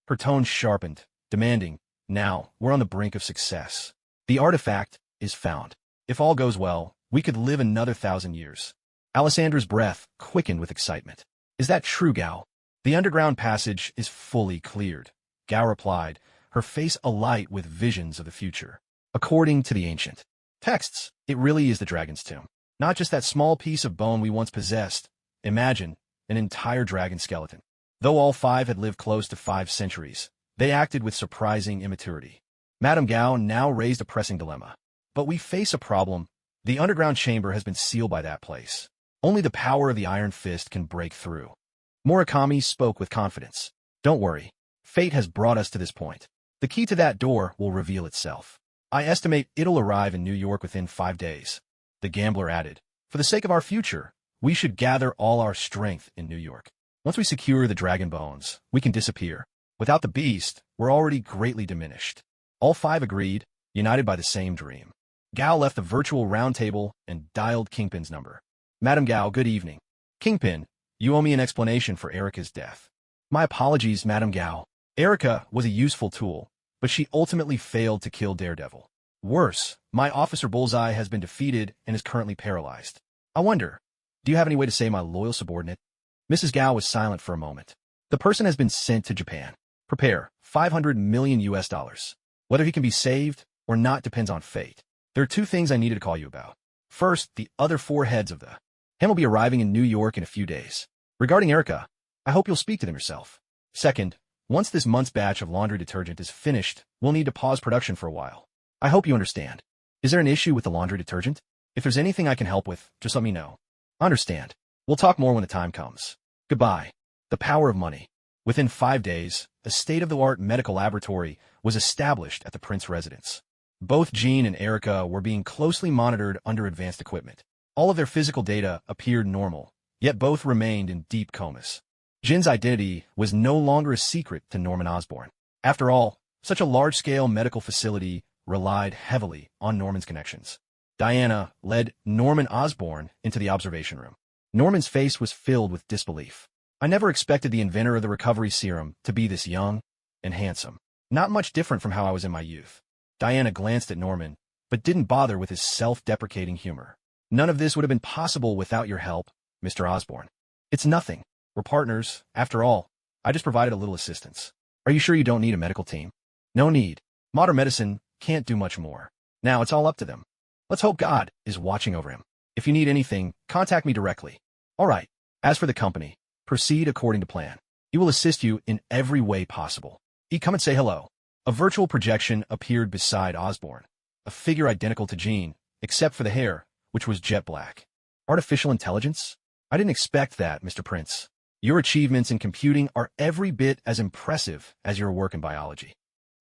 Her tone sharpened, demanding, now, we're on the brink of success. The artifact is found. If all goes well, we could live another 1,000 years. Alessandra's breath quickened with excitement. Is that true, Gao? The underground passage is fully cleared, Gao replied, her face alight with visions of the future. According to the ancient texts, it really is the dragon's tomb. Not just that small piece of bone we once possessed. Imagine an entire dragon skeleton. Though all 5 had lived close to 5 centuries, they acted with surprising immaturity. Madame Gao now raised a pressing dilemma. But we face a problem. The underground chamber has been sealed by that place. Only the power of the Iron Fist can break through. Murakami spoke with confidence. Don't worry. Fate has brought us to this point. The key to that door will reveal itself. I estimate it'll arrive in New York within 5 days. The gambler added, for the sake of our future, we should gather all our strength in New York. Once we secure the dragon bones, we can disappear. Without the beast, we're already greatly diminished. All 5 agreed, united by the same dream. Gao left the virtual round table and dialed Kingpin's number. Madame Gao, good evening. Kingpin, you owe me an explanation for Erica's death. My apologies, Madame Gao. Erica was a useful tool, but she ultimately failed to kill Daredevil. Worse, my Officer Bullseye has been defeated and is currently paralyzed. I wonder, do you have any way to save my loyal subordinate? Mrs. Gao was silent for a moment. The person has been sent to Japan. Prepare, $500 million US. Whether he can be saved or not depends on fate. There are 2 things I needed to call you about. First, the other 4 heads of the Hem will be arriving in New York in a few days. Regarding Erica, I hope you'll speak to them yourself. Second, once this month's batch of laundry detergent is finished, we'll need to pause production for a while. I hope you understand. Is there an issue with the laundry detergent? If there's anything I can help with, just let me know. Understand. We'll talk more when the time comes. Goodbye. The power of money. Within 5 days, a state-of-the-art medical laboratory was established at the Prince residence. Both Jean and Erica were being closely monitored under advanced equipment. All of their physical data appeared normal, yet both remained in deep comas. Jin's identity was no longer a secret to Norman Osborne. After all, such a large-scale medical facility relied heavily on Norman's connections. Diana led Norman Osborne into the observation room. Norman's face was filled with disbelief. I never expected the inventor of the recovery serum to be this young and handsome. Not much different from how I was in my youth. Diana glanced at Norman, but didn't bother with his self-deprecating humor. None of this would have been possible without your help, Mr. Osborne. It's nothing. We're partners. After all, I just provided a little assistance. Are you sure you don't need a medical team? No need. Modern medicine can't do much more. Now it's all up to them. Let's hope God is watching over him. If you need anything, contact me directly. All right. As for the company, proceed according to plan. He will assist you in every way possible. Come and say hello. A virtual projection appeared beside Osborne, a figure identical to Jean, except for the hair, which was jet black. Artificial intelligence? I didn't expect that, Mr. Prince. Your achievements in computing are every bit as impressive as your work in biology.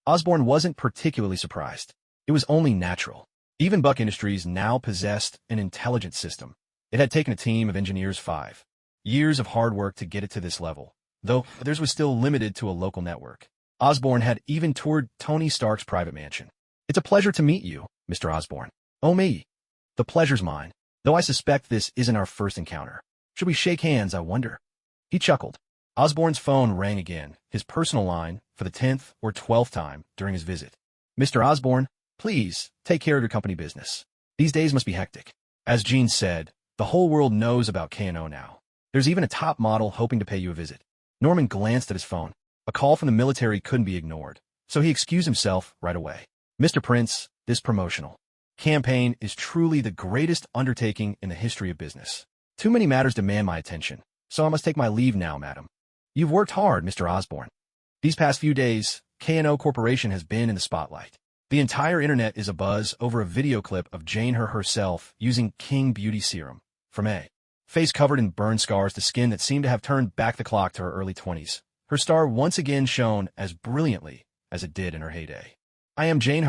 Osborne wasn't particularly surprised. It was only natural. Even Buck Industries now possessed an intelligent system. It had taken a team of engineers 5 years of hard work to get it to this level, though theirs was still limited to a local network. Osborne had even toured Tony Stark's private mansion. It's a pleasure to meet you, Mr. Osborne. Oh me. The pleasure's mine, though I suspect this isn't our first encounter. Should we shake hands, I wonder? He chuckled. Osborne's phone rang again, his personal line, for the 10th or 12th time during his visit. Mr. Osborne, please, take care of your company business. These days must be hectic. As Jean said, the whole world knows about K&O now. There's even a top model hoping to pay you a visit. Norman glanced at his phone. A call from the military couldn't be ignored, so he excused himself right away. Mr. Prince, this promotional campaign is truly the greatest undertaking in the history of business. Too many matters demand my attention, so I must take my leave now, madam. You've worked hard, Mr. Osborne. These past few days, K&O Corporation has been in the spotlight. The entire internet is abuzz over a video clip of Jane herself using King Beauty Serum from a face covered in burn scars to skin that seemed to have turned back the clock to her early 20s. Her star once again shone as brilliantly as it did in her heyday. I am Jane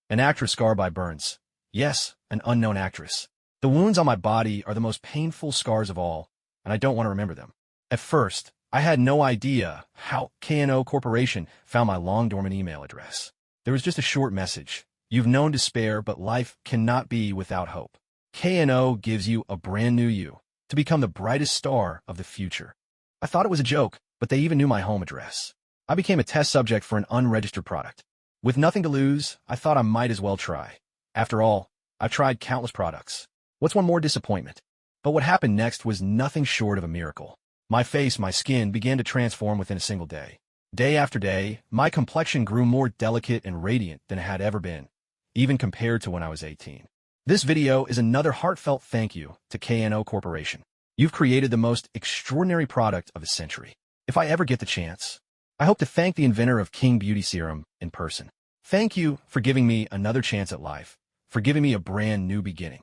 an actress scarred by burns. Yes, an unknown actress. The wounds on my body are the most painful scars of all, and I don't want to remember them. At first, I had no idea how K&O Corporation found my long-dormant email address. There was just a short message. You've known despair, but life cannot be without hope. K&O gives you a brand new you to become the brightest star of the future. I thought it was a joke, but they even knew my home address. I became a test subject for an unregistered product. With nothing to lose, I thought I might as well try. After all, I've tried countless products. What's one more disappointment? But what happened next was nothing short of a miracle. My face, my skin began to transform within a single day. Day after day, my complexion grew more delicate and radiant than it had ever been, even compared to when I was 18. This video is another heartfelt thank you to KNO Corporation. You've created the most extraordinary product of the century. If I ever get the chance, I hope to thank the inventor of King Beauty Serum in person. Thank you for giving me another chance at life, for giving me a brand new beginning.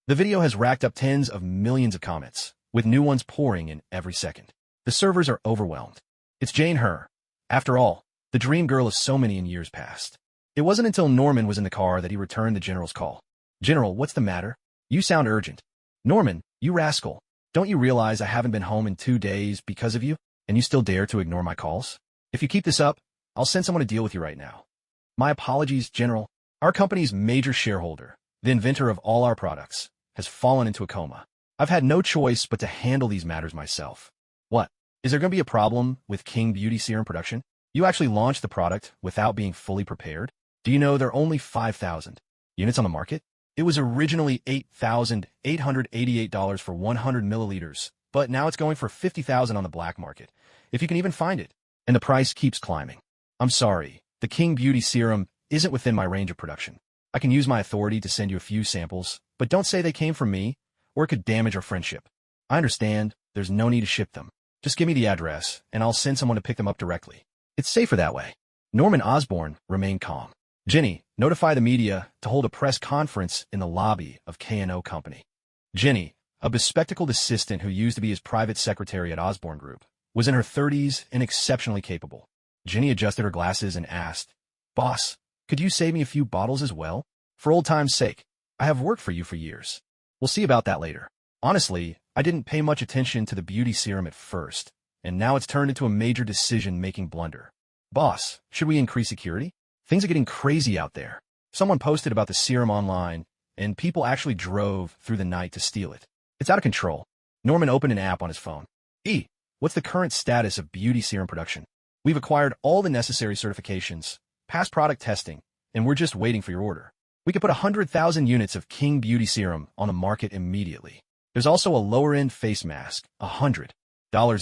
The video has racked up tens of millions of comments, with new ones pouring in every second. The servers are overwhelmed. It's Jane Her. After all, the dream girl of so many in years past. It wasn't until Norman was in the car that he returned the General's call. General, what's the matter? You sound urgent. Norman, you rascal. Don't you realize I haven't been home in 2 days because of you, and you still dare to ignore my calls? If you keep this up, I'll send someone to deal with you right now. My apologies, General. Our company's major shareholder, the inventor of all our products, has fallen into a coma. I've had no choice but to handle these matters myself. What? Is there going to be a problem with King Beauty Serum production? You actually launched the product without being fully prepared? Do you know there are only 5,000 units on the market? It was originally $8,888 for 100 milliliters, but now it's going for $50,000 on the black market, if you can even find it. And the price keeps climbing. I'm sorry, the King Beauty Serum isn't within my range of production. I can use my authority to send you a few samples, but don't say they came from me, or it could damage our friendship. I understand, there's no need to ship them. Just give me the address, and I'll send someone to pick them up directly. It's safer that way. Norman Osborne remained calm. Jenny, notify the media to hold a press conference in the lobby of KNO Company. Jenny, a bespectacled assistant who used to be his private secretary at Osborne Group, was in her 30s and exceptionally capable. Jenny adjusted her glasses and asked, Boss, could you save me a few bottles as well? For old time's sake, I have worked for you for years. We'll see about that later. Honestly, I didn't pay much attention to the beauty serum at first, and now it's turned into a major decision-making blunder. Boss, should we increase security? Things are getting crazy out there. Someone posted about the serum online, and people actually drove through the night to steal it. It's out of control. Norman opened an app on his phone. What's the current status of beauty serum production? We've acquired all the necessary certifications, passed product testing, and we're just waiting for your order. We could put 100,000 units of King Beauty Serum on the market immediately. There's also a lower-end face mask, $100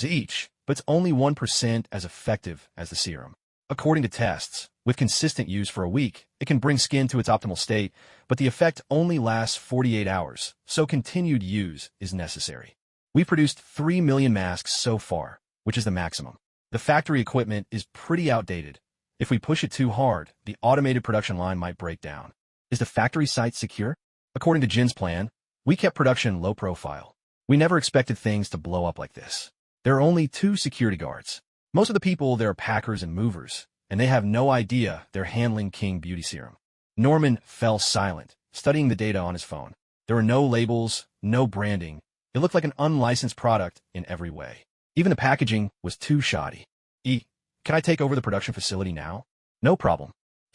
each, but it's only 1% as effective as the serum. According to tests, with consistent use for a week, it can bring skin to its optimal state, but the effect only lasts 48 hours, so continued use is necessary. We've produced 3 million masks so far, which is the maximum. The factory equipment is pretty outdated. If we push it too hard, the automated production line might break down. Is the factory site secure? According to Jin's plan, we kept production low profile. We never expected things to blow up like this. There are only 2 security guards. Most of the people there are packers and movers, and they have no idea they're handling King Beauty Serum. Norman fell silent, studying the data on his phone. There were no labels, no branding. It looked like an unlicensed product in every way. Even the packaging was too shoddy. Can I take over the production facility now? No problem.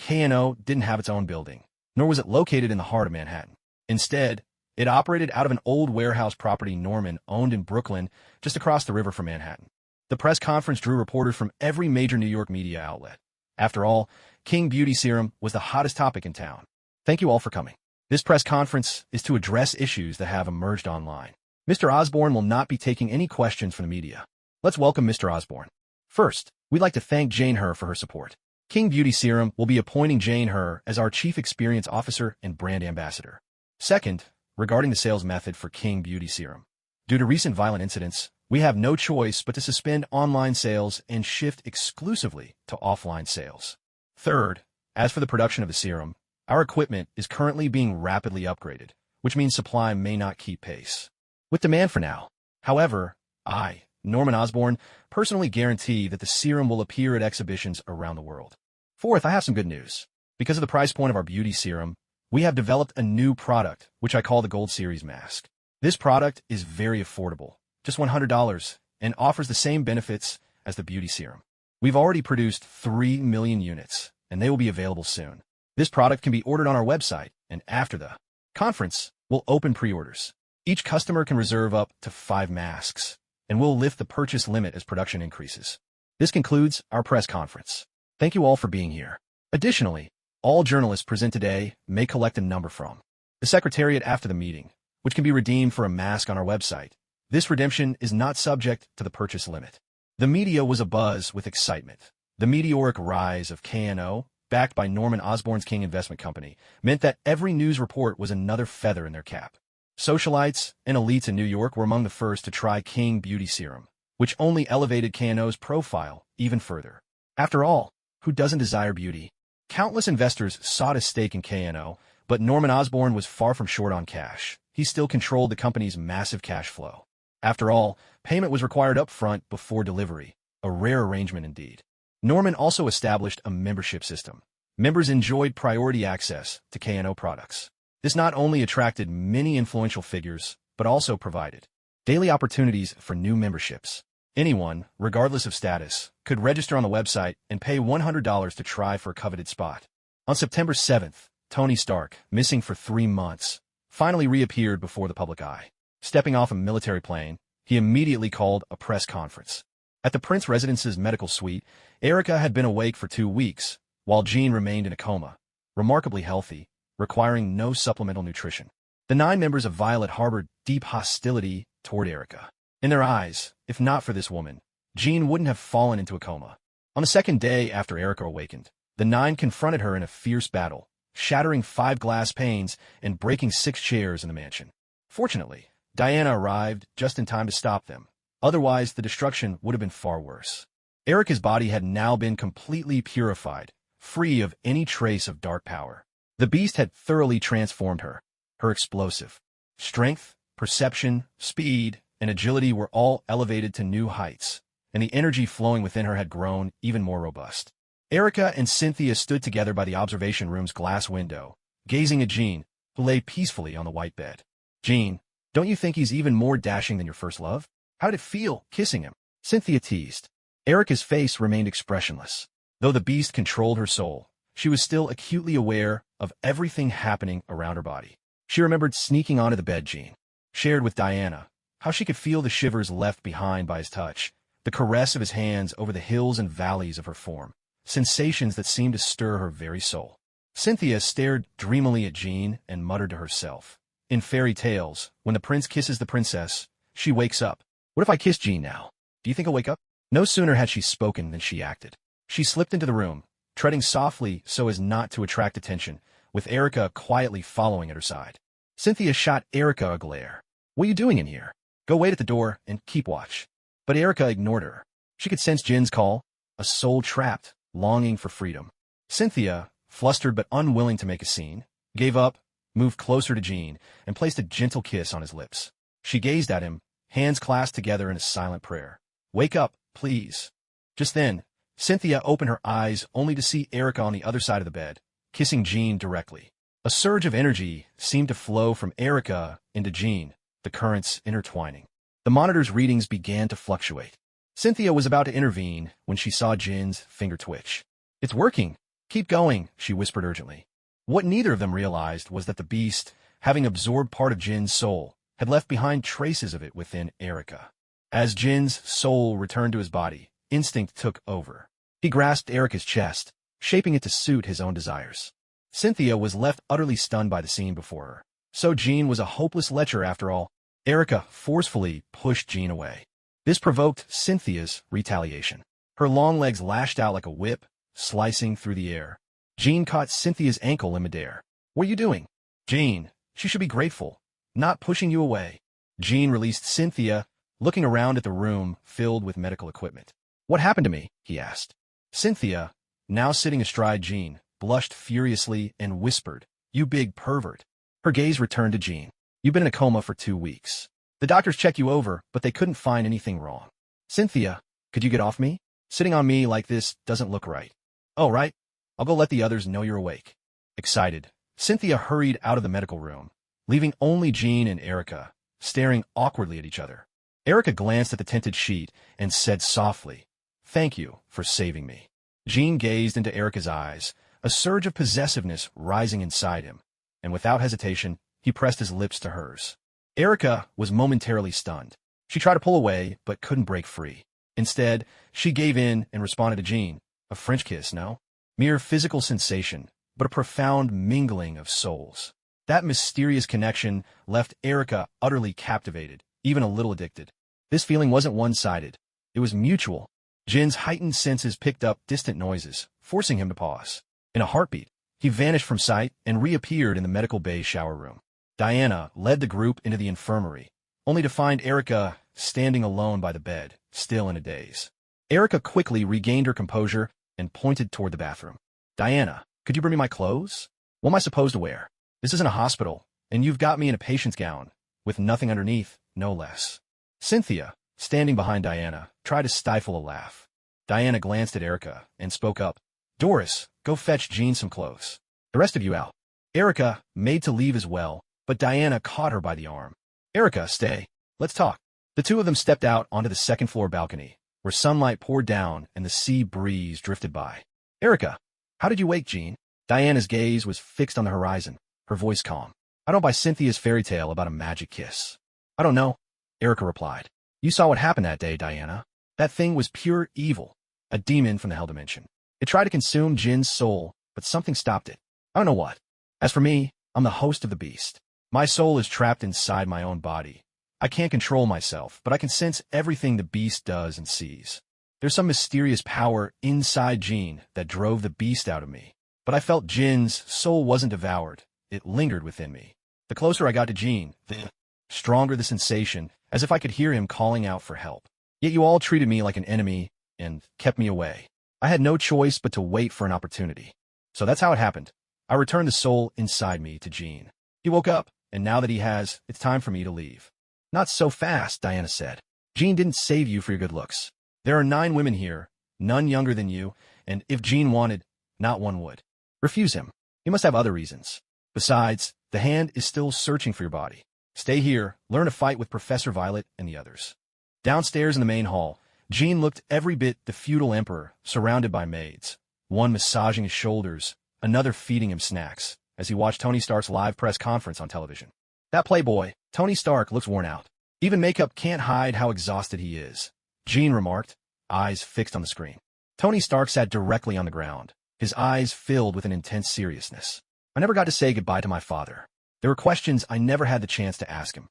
KNO didn't have its own building, nor was it located in the heart of Manhattan. Instead, it operated out of an old warehouse property Norman owned in Brooklyn, just across the river from Manhattan. The press conference drew reporters from every major New York media outlet. After all, King Beauty Serum was the hottest topic in town. Thank you all for coming. This press conference is to address issues that have emerged online. Mr. Osborne will not be taking any questions from the media. Let's welcome Mr. Osborne. First, we'd like to thank Jane Her for her support. King Beauty Serum will be appointing Jane Her as our Chief Experience Officer and Brand Ambassador. Second, regarding the sales method for King Beauty Serum. Due to recent violent incidents, we have no choice but to suspend online sales and shift exclusively to offline sales. Third, as for the production of the serum, our equipment is currently being rapidly upgraded, which means supply may not keep pace with demand for now. However, I, Norman Osborne, personally guarantee that the serum will appear at exhibitions around the world. Fourth, I have some good news. Because of the price point of our beauty serum, we have developed a new product, which I call the Gold Series mask. This product is very affordable, just $100, and offers the same benefits as the beauty serum. We've already produced 3 million units, and they will be available soon. This product can be ordered on our website, and after the conference, we'll open pre-orders. Each customer can reserve up to 5 masks, and we'll lift the purchase limit as production increases. This concludes our press conference. Thank you all for being here. Additionally, all journalists present today may collect a number from the Secretariat after the meeting, which can be redeemed for a mask on our website. This redemption is not subject to the purchase limit. The media was abuzz with excitement. The meteoric rise of KNO, backed by Norman Osborne's King Investment Company, meant that every news report was another feather in their cap. Socialites and elites in New York were among the first to try King Beauty Serum, which only elevated KNO's profile even further. After all, who doesn't desire beauty? Countless investors sought a stake in KNO, but Norman Osborne was far from short on cash. He still controlled the company's massive cash flow. After all, payment was required up front before delivery, a rare arrangement indeed. Norman also established a membership system. Members enjoyed priority access to KNO products. This not only attracted many influential figures, but also provided daily opportunities for new memberships. Anyone, regardless of status, could register on the website and pay $100 to try for a coveted spot. On September 7th, Tony Stark, missing for 3 months, finally reappeared before the public eye. Stepping off a military plane, he immediately called a press conference. At the Prince Residence's medical suite, Erica had been awake for 2 weeks, while Jean remained in a coma, remarkably healthy, requiring no supplemental nutrition. The 9 members of Violet harbored deep hostility toward Erica. In their eyes, if not for this woman, Jean wouldn't have fallen into a coma. On the second day after Erica awakened, the 9 confronted her in a fierce battle, shattering 5 glass panes and breaking 6 chairs in the mansion. Fortunately, Diana arrived just in time to stop them. Otherwise, the destruction would have been far worse. Erica's body had now been completely purified, free of any trace of dark power. The beast had thoroughly transformed her. Her explosive strength, perception, speed, and agility were all elevated to new heights, and the energy flowing within her had grown even more robust. Erica and Cynthia stood together by the observation room's glass window, gazing at Jean, who lay peacefully on the white bed. Jean, don't you think he's even more dashing than your first love? How did it feel, kissing him? Cynthia teased. Erica's face remained expressionless. Though the beast controlled her soul, she was still acutely aware of everything happening around her body. She remembered sneaking onto the bed Jean shared with Diana, how she could feel the shivers left behind by his touch, the caress of his hands over the hills and valleys of her form, sensations that seemed to stir her very soul. Cynthia stared dreamily at Jean and muttered to herself. In fairy tales, when the prince kisses the princess, she wakes up. What if I kiss Jean now? Do you think I'll wake up? No sooner had she spoken than she acted. She slipped into the room, treading softly so as not to attract attention, with Erica quietly following at her side. Cynthia shot Erica a glare. What are you doing in here? Go wait at the door and keep watch. But Erica ignored her. She could sense Jin's call, a soul trapped, longing for freedom. Cynthia, flustered but unwilling to make a scene, gave up, moved closer to Jean, and placed a gentle kiss on his lips. She gazed at him, hands clasped together in a silent prayer. Wake up, please. Just then, Cynthia opened her eyes only to see Erica on the other side of the bed, kissing Jean directly. A surge of energy seemed to flow from Erica into Jean, the currents intertwining. The monitor's readings began to fluctuate. Cynthia was about to intervene when she saw Jin's finger twitch. It's working. Keep going, she whispered urgently. What neither of them realized was that the beast, having absorbed part of Jin's soul, had left behind traces of it within Erica. As Jin's soul returned to his body, instinct took over. He grasped Erica's chest, shaping it to suit his own desires. Cynthia was left utterly stunned by the scene before her. So Jean was a hopeless lecher after all. Erica forcefully pushed Jean away. This provoked Cynthia's retaliation. Her long legs lashed out like a whip, slicing through the air. Jean caught Cynthia's ankle in midair. What are you doing? Jean, she should be grateful. Not pushing you away. Jean released Cynthia, looking around at the room filled with medical equipment. What happened to me? He asked. Cynthia, now sitting astride Jean, blushed furiously and whispered, You big pervert. Her gaze returned to Jean. You've been in a coma for 2 weeks. The doctors checked you over, but they couldn't find anything wrong. Cynthia, could you get off me? Sitting on me like this doesn't look right. Oh, right. I'll go let the others know you're awake. Excited, Cynthia hurried out of the medical room, leaving only Jean and Erica, staring awkwardly at each other. Erica glanced at the tinted sheet and said softly, Thank you for saving me. Jean gazed into Erica's eyes, a surge of possessiveness rising inside him, and without hesitation, he pressed his lips to hers. Erica was momentarily stunned. She tried to pull away, but couldn't break free. Instead, she gave in and responded to Jean. A French kiss, no? Mere physical sensation, but a profound mingling of souls. That mysterious connection left Erica utterly captivated, even a little addicted. This feeling wasn't one-sided. It was mutual. Jin's heightened senses picked up distant noises, forcing him to pause. In a heartbeat, he vanished from sight and reappeared in the medical bay shower room. Diana led the group into the infirmary, only to find Erica standing alone by the bed, still in a daze. Erica quickly regained her composure and pointed toward the bathroom. Diana, could you bring me my clothes? What am I supposed to wear? This isn't a hospital, and you've got me in a patient's gown, with nothing underneath, no less. Cynthia, standing behind Diana, tried to stifle a laugh. Diana glanced at Erica and spoke up. Doris, go fetch Jean some clothes. The rest of you out. Erica made to leave as well, but Diana caught her by the arm. Erica, stay. Let's talk. The two of them stepped out onto the second-floor balcony, where sunlight poured down and the sea breeze drifted by. Erica, how did you wake Jean? Diana's gaze was fixed on the horizon, her voice calm. I don't buy Cynthia's fairy tale about a magic kiss. I don't know, Erica replied. You saw what happened that day, Diana. That thing was pure evil, a demon from the hell dimension. It tried to consume Jin's soul, but something stopped it. I don't know what. As for me, I'm the host of the beast. My soul is trapped inside my own body. I can't control myself, but I can sense everything the beast does and sees. There's some mysterious power inside Jean that drove the beast out of me. But I felt Jin's soul wasn't devoured. It lingered within me. The closer I got to Jean, the stronger the sensation, as if I could hear him calling out for help. Yet you all treated me like an enemy and kept me away. I had no choice but to wait for an opportunity. So that's how it happened. I returned the soul inside me to Jean. He woke up, and now that he has, it's time for me to leave. Not so fast, Diana said. Jean didn't save you for your good looks. There are 9 women here, none younger than you, and if Jean wanted, not one would. Refuse him. He must have other reasons. Besides, the hand is still searching for your body. Stay here, learn to fight with Professor Violet and the others. Downstairs in the main hall, Jean looked every bit the feudal emperor, surrounded by maids. One massaging his shoulders, another feeding him snacks, as he watched Tony Stark's live press conference on television. That playboy, Tony Stark, looks worn out. Even makeup can't hide how exhausted he is, Jean remarked, eyes fixed on the screen. Tony Stark sat directly on the ground, his eyes filled with an intense seriousness. I never got to say goodbye to my father. There were questions I never had the chance to ask him.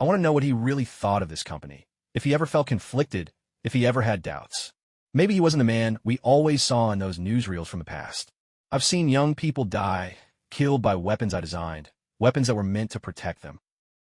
I want to know what he really thought of this company, if he ever felt conflicted, if he ever had doubts. Maybe he wasn't the man we always saw in those newsreels from the past. I've seen young people die, killed by weapons I designed, weapons that were meant to protect them.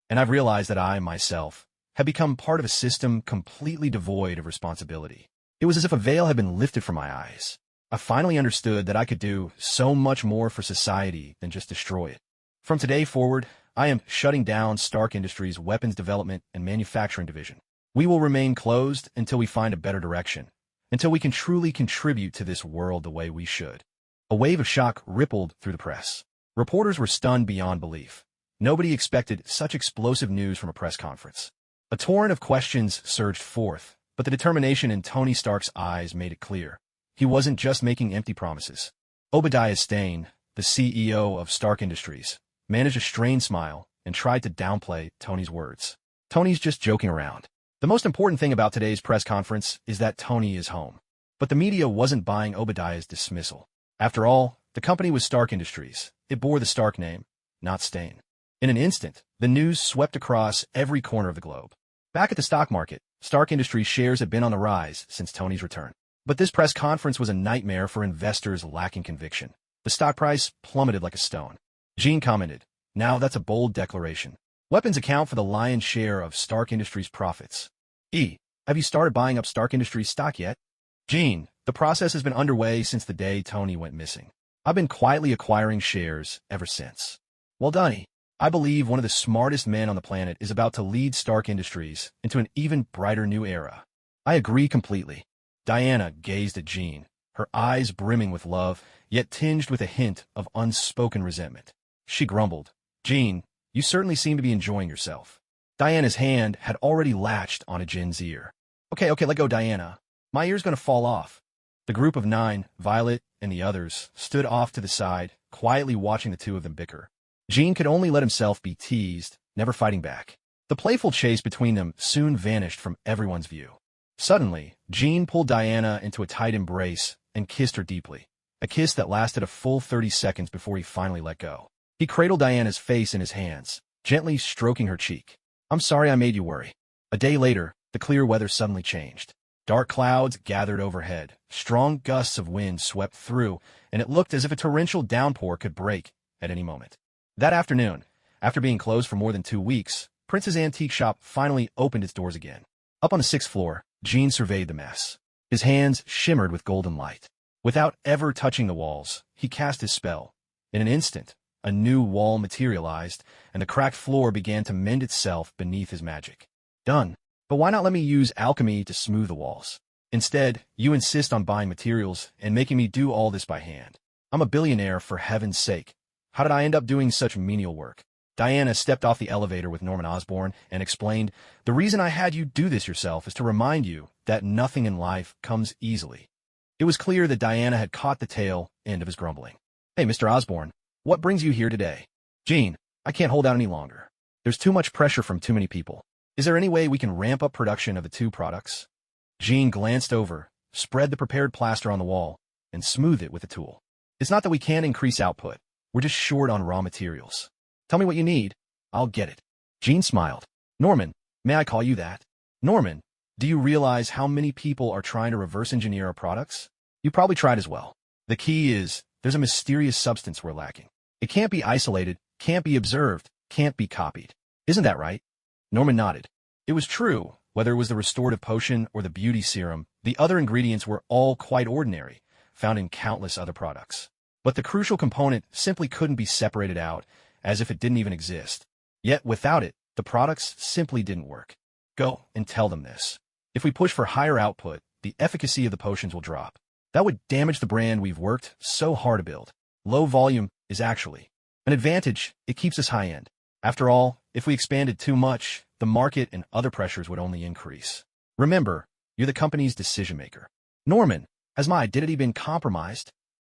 And I've realized that I, myself, have become part of a system completely devoid of responsibility. It was as if a veil had been lifted from my eyes. I finally understood that I could do so much more for society than just destroy it. From today forward, I am shutting down Stark Industries' weapons development and manufacturing division. We will remain closed until we find a better direction, until we can truly contribute to this world the way we should. A wave of shock rippled through the press. Reporters were stunned beyond belief. Nobody expected such explosive news from a press conference. A torrent of questions surged forth, but the determination in Tony Stark's eyes made it clear. He wasn't just making empty promises. Obadiah Stane, the CEO of Stark Industries, managed a strained smile and tried to downplay Tony's words. Tony's just joking around. The most important thing about today's press conference is that Tony is home. But the media wasn't buying Obadiah's dismissal. After all, the company was Stark Industries. It bore the Stark name, not Stane. In an instant, the news swept across every corner of the globe. Back at the stock market, Stark Industries shares had been on the rise since Tony's return. But this press conference was a nightmare for investors lacking conviction. The stock price plummeted like a stone. Jean commented, "Now that's a bold declaration. Weapons account for the lion's share of Stark Industries' profits. Have you started buying up Stark Industries stock yet?" Jean, the process has been underway since the day Tony went missing. I've been quietly acquiring shares ever since. Well done. I believe one of the smartest men on the planet is about to lead Stark Industries into an even brighter new era. I agree completely. Diana gazed at Jean, her eyes brimming with love, yet tinged with a hint of unspoken resentment. She grumbled, "Jean, you certainly seem to be enjoying yourself." Diana's hand had already latched onto Jin's ear. Okay, let go, Diana. My ear's gonna fall off." The group of 9, Violet and the others, stood off to the side, quietly watching the two of them bicker. Jean could only let himself be teased, never fighting back. The playful chase between them soon vanished from everyone's view. Suddenly, Jean pulled Diana into a tight embrace and kissed her deeply, a kiss that lasted a full 30 seconds before he finally let go. He cradled Diana's face in his hands, gently stroking her cheek. "I'm sorry I made you worry." A day later, the clear weather suddenly changed. Dark clouds gathered overhead. Strong gusts of wind swept through, and it looked as if a torrential downpour could break at any moment. That afternoon, after being closed for more than 2 weeks, Prince's antique shop finally opened its doors again. Up on the 6th floor, Gene surveyed the mess. His hands shimmered with golden light. Without ever touching the walls, he cast his spell. In an instant, a new wall materialized, and the cracked floor began to mend itself beneath his magic. Done. But why not let me use alchemy to smooth the walls? Instead, you insist on buying materials and making me do all this by hand. I'm a billionaire, for heaven's sake. How did I end up doing such menial work? Diana stepped off the elevator with Norman Osborne and explained, "The reason I had you do this yourself is to remind you that nothing in life comes easily." It was clear that Diana had caught the tail end of his grumbling. "Hey, Mr. Osborne, what brings you here today?" "Gene, I can't hold out any longer. There's too much pressure from too many people. Is there any way we can ramp up production of the 2 products?" Gene glanced over, spread the prepared plaster on the wall, and smoothed it with a tool. "It's not that we can't increase output. We're just short on raw materials. Tell me what you need. I'll get it." Gene smiled. "Norman, may I call you that? Norman, do you realize how many people are trying to reverse engineer our products? You probably tried as well. The key is, there's a mysterious substance we're lacking. It can't be isolated, can't be observed, can't be copied. Isn't that right?" Norman nodded. It was true. Whether it was the restorative potion or the beauty serum, the other ingredients were all quite ordinary, found in countless other products. But the crucial component simply couldn't be separated out, as if it didn't even exist. Yet without it, the products simply didn't work. Go and tell them this. If we push for higher output, the efficacy of the potions will drop. That would damage the brand we've worked so hard to build. Low volume is actually an advantage. It keeps us high-end. After all, if we expanded too much, the market and other pressures would only increase. Remember, you're the company's decision-maker. Norman, has my identity been compromised?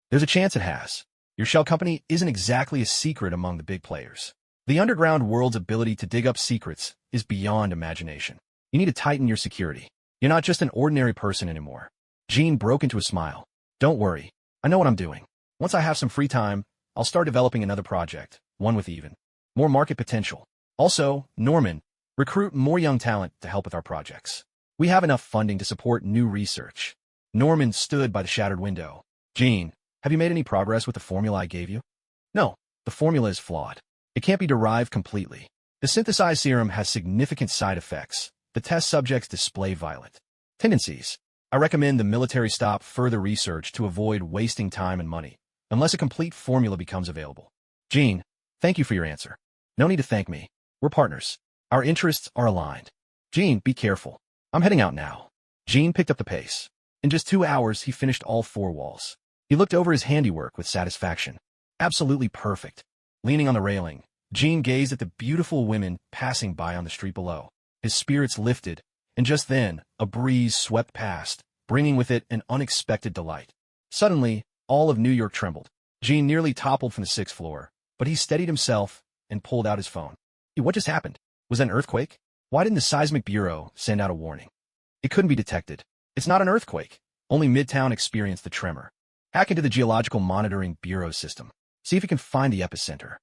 There's a chance it has. Your shell company isn't exactly a secret among the big players. The underground world's ability to dig up secrets is beyond imagination. You need to tighten your security. You're not just an ordinary person anymore. Gene broke into a smile. Don't worry. I know what I'm doing. Once I have some free time, I'll start developing another project, one with even more market potential. Also, Norman, recruit more young talent to help with our projects. We have enough funding to support new research. Norman stood by the shattered window. Gene, have you made any progress with the formula I gave you? No, the formula is flawed. It can't be derived completely. The synthesized serum has significant side effects. The test subjects display violent tendencies. I recommend the military stop further research to avoid wasting time and money, unless a complete formula becomes available. Gene, thank you for your answer. No need to thank me. We're partners. Our interests are aligned. Gene, be careful. I'm heading out now. Gene picked up the pace. In just 2 hours, he finished all 4 walls. He looked over his handiwork with satisfaction. Absolutely perfect. Leaning on the railing, Gene gazed at the beautiful women passing by on the street below. His spirits lifted, and just then, a breeze swept past, bringing with it an unexpected delight. Suddenly, all of New York trembled. Gene nearly toppled from the 6th floor, but he steadied himself and pulled out his phone. Hey, what just happened? Was that an earthquake? Why didn't the Seismic Bureau send out a warning? It couldn't be detected. It's not an earthquake. Only Midtown experienced the tremor. Hack into the Geological Monitoring Bureau system. See if you can find the epicenter.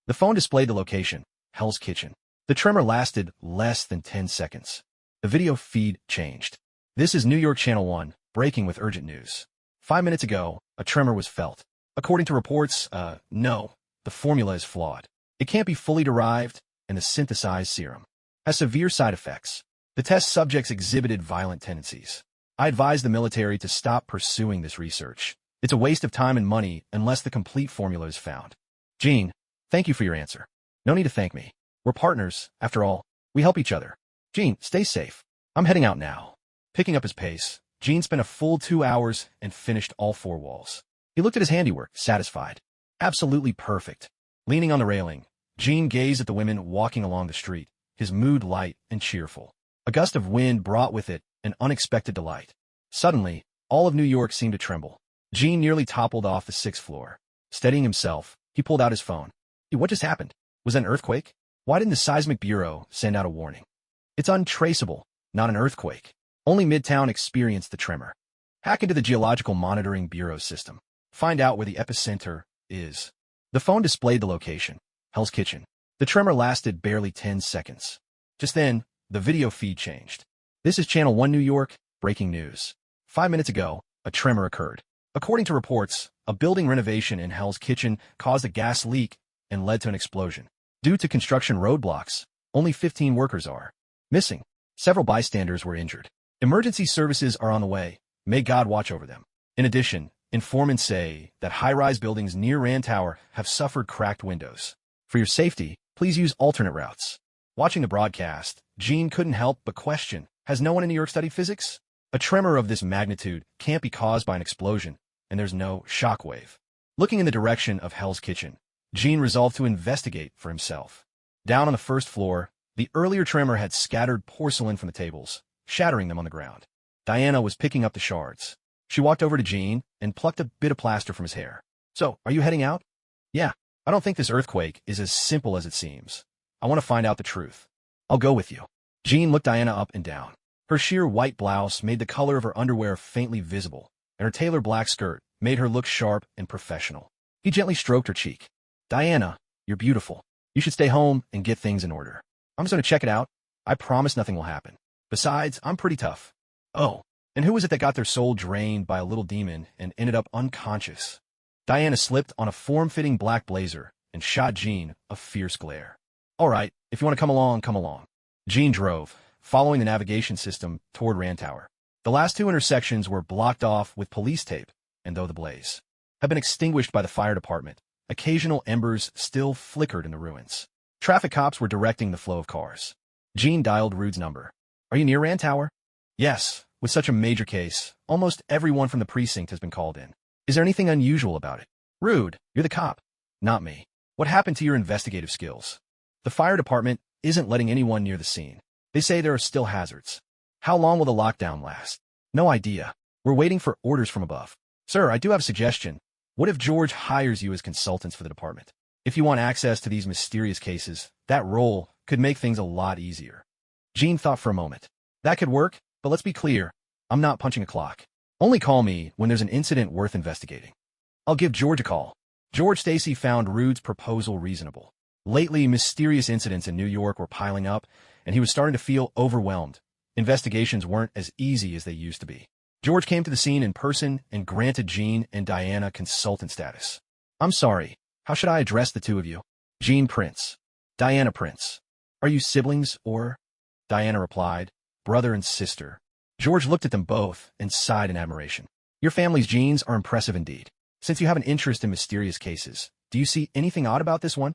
The phone displayed the location, Hell's Kitchen. The tremor lasted less than 10 seconds. The video feed changed. This is New York Channel 1, breaking with urgent news. 5 minutes ago, a tremor was felt. According to reports, no, the formula is flawed. It can't be fully derived, and the synthesized serum has severe side effects. The test subjects exhibited violent tendencies. I advise the military to stop pursuing this research. It's a waste of time and money unless the complete formula is found. Gene, thank you for your answer. No need to thank me. We're partners, after all. We help each other. Gene, stay safe. I'm heading out now. Picking up his pace, Gene spent a full 2 hours and finished all 4 walls. He looked at his handiwork, satisfied. Absolutely perfect. Leaning on the railing, Gene gazed at the women walking along the street, his mood light and cheerful. A gust of wind brought with it an unexpected delight. Suddenly, all of New York seemed to tremble. Gene nearly toppled off the 6th floor. Steadying himself, he pulled out his phone. Hey, what just happened? Was that an earthquake? Why didn't the Seismic Bureau send out a warning? It's untraceable, not an earthquake. Only Midtown experienced the tremor. Hack into the Geological Monitoring Bureau system. Find out where the epicenter is. The phone displayed the location, Hell's Kitchen. The tremor lasted barely 10 seconds. Just then, the video feed changed. This is Channel 1 New York, Breaking news. 5 minutes ago, a tremor occurred. According to reports, a building renovation in Hell's Kitchen caused a gas leak and led to an explosion. Due to construction roadblocks, only 15 workers are missing. Several bystanders were injured. Emergency services are on the way. May God watch over them. In addition, informants say that high-rise buildings near Rand Tower have suffered cracked windows. For your safety, please use alternate routes. Watching the broadcast, Jean couldn't help but question, has no one in New York studied physics? A tremor of this magnitude can't be caused by an explosion, and there's no shockwave. Looking in the direction of Hell's Kitchen, Jean resolved to investigate for himself. Down on the first floor, the earlier tremor had scattered porcelain from the tables, shattering them on the ground. Diana was picking up the shards. She walked over to Jean and plucked a bit of plaster from his hair. So, are you heading out? Yeah, I don't think this earthquake is as simple as it seems. I want to find out the truth. I'll go with you. Jean looked Diana up and down. Her sheer white blouse made the color of her underwear faintly visible, and her tailored black skirt made her look sharp and professional. He gently stroked her cheek. Diana, you're beautiful. You should stay home and get things in order. I'm just going to check it out. I promise nothing will happen. Besides, I'm pretty tough. Oh, and who was it that got their soul drained by a little demon and ended up unconscious? Diana slipped on a form-fitting black blazer and shot Jean a fierce glare. All right, if you want to come along, come along. Jean drove, following the navigation system toward Rand Tower. The last two intersections were blocked off with police tape, and though the blaze had been extinguished by the fire department, occasional embers still flickered in the ruins. Traffic cops were directing the flow of cars. Jean dialed Rude's number. Are you near Rand Tower? Yes, with such a major case, almost everyone from the precinct has been called in. Is there anything unusual about it? Rude, you're the cop. Not me. What happened to your investigative skills? The fire department isn't letting anyone near the scene. They say there are still hazards. How long will the lockdown last? No idea. We're waiting for orders from above. Sir, I do have a suggestion. What if George hires you as consultants for the department? If you want access to these mysterious cases, that role could make things a lot easier. Jean thought for a moment. That could work, but let's be clear. I'm not punching a clock. Only call me when there's an incident worth investigating. I'll give George a call. George Stacy found Rude's proposal reasonable. Lately, mysterious incidents in New York were piling up, and he was starting to feel overwhelmed. Investigations weren't as easy as they used to be. George came to the scene in person and granted Jean and Diana consultant status. I'm sorry. How should I address the two of you? Jean Prince. Diana Prince. Are you siblings or? Diana replied, brother and sister. George looked at them both and sighed in admiration. Your family's genes are impressive indeed. Since you have an interest in mysterious cases, do you see anything odd about this one?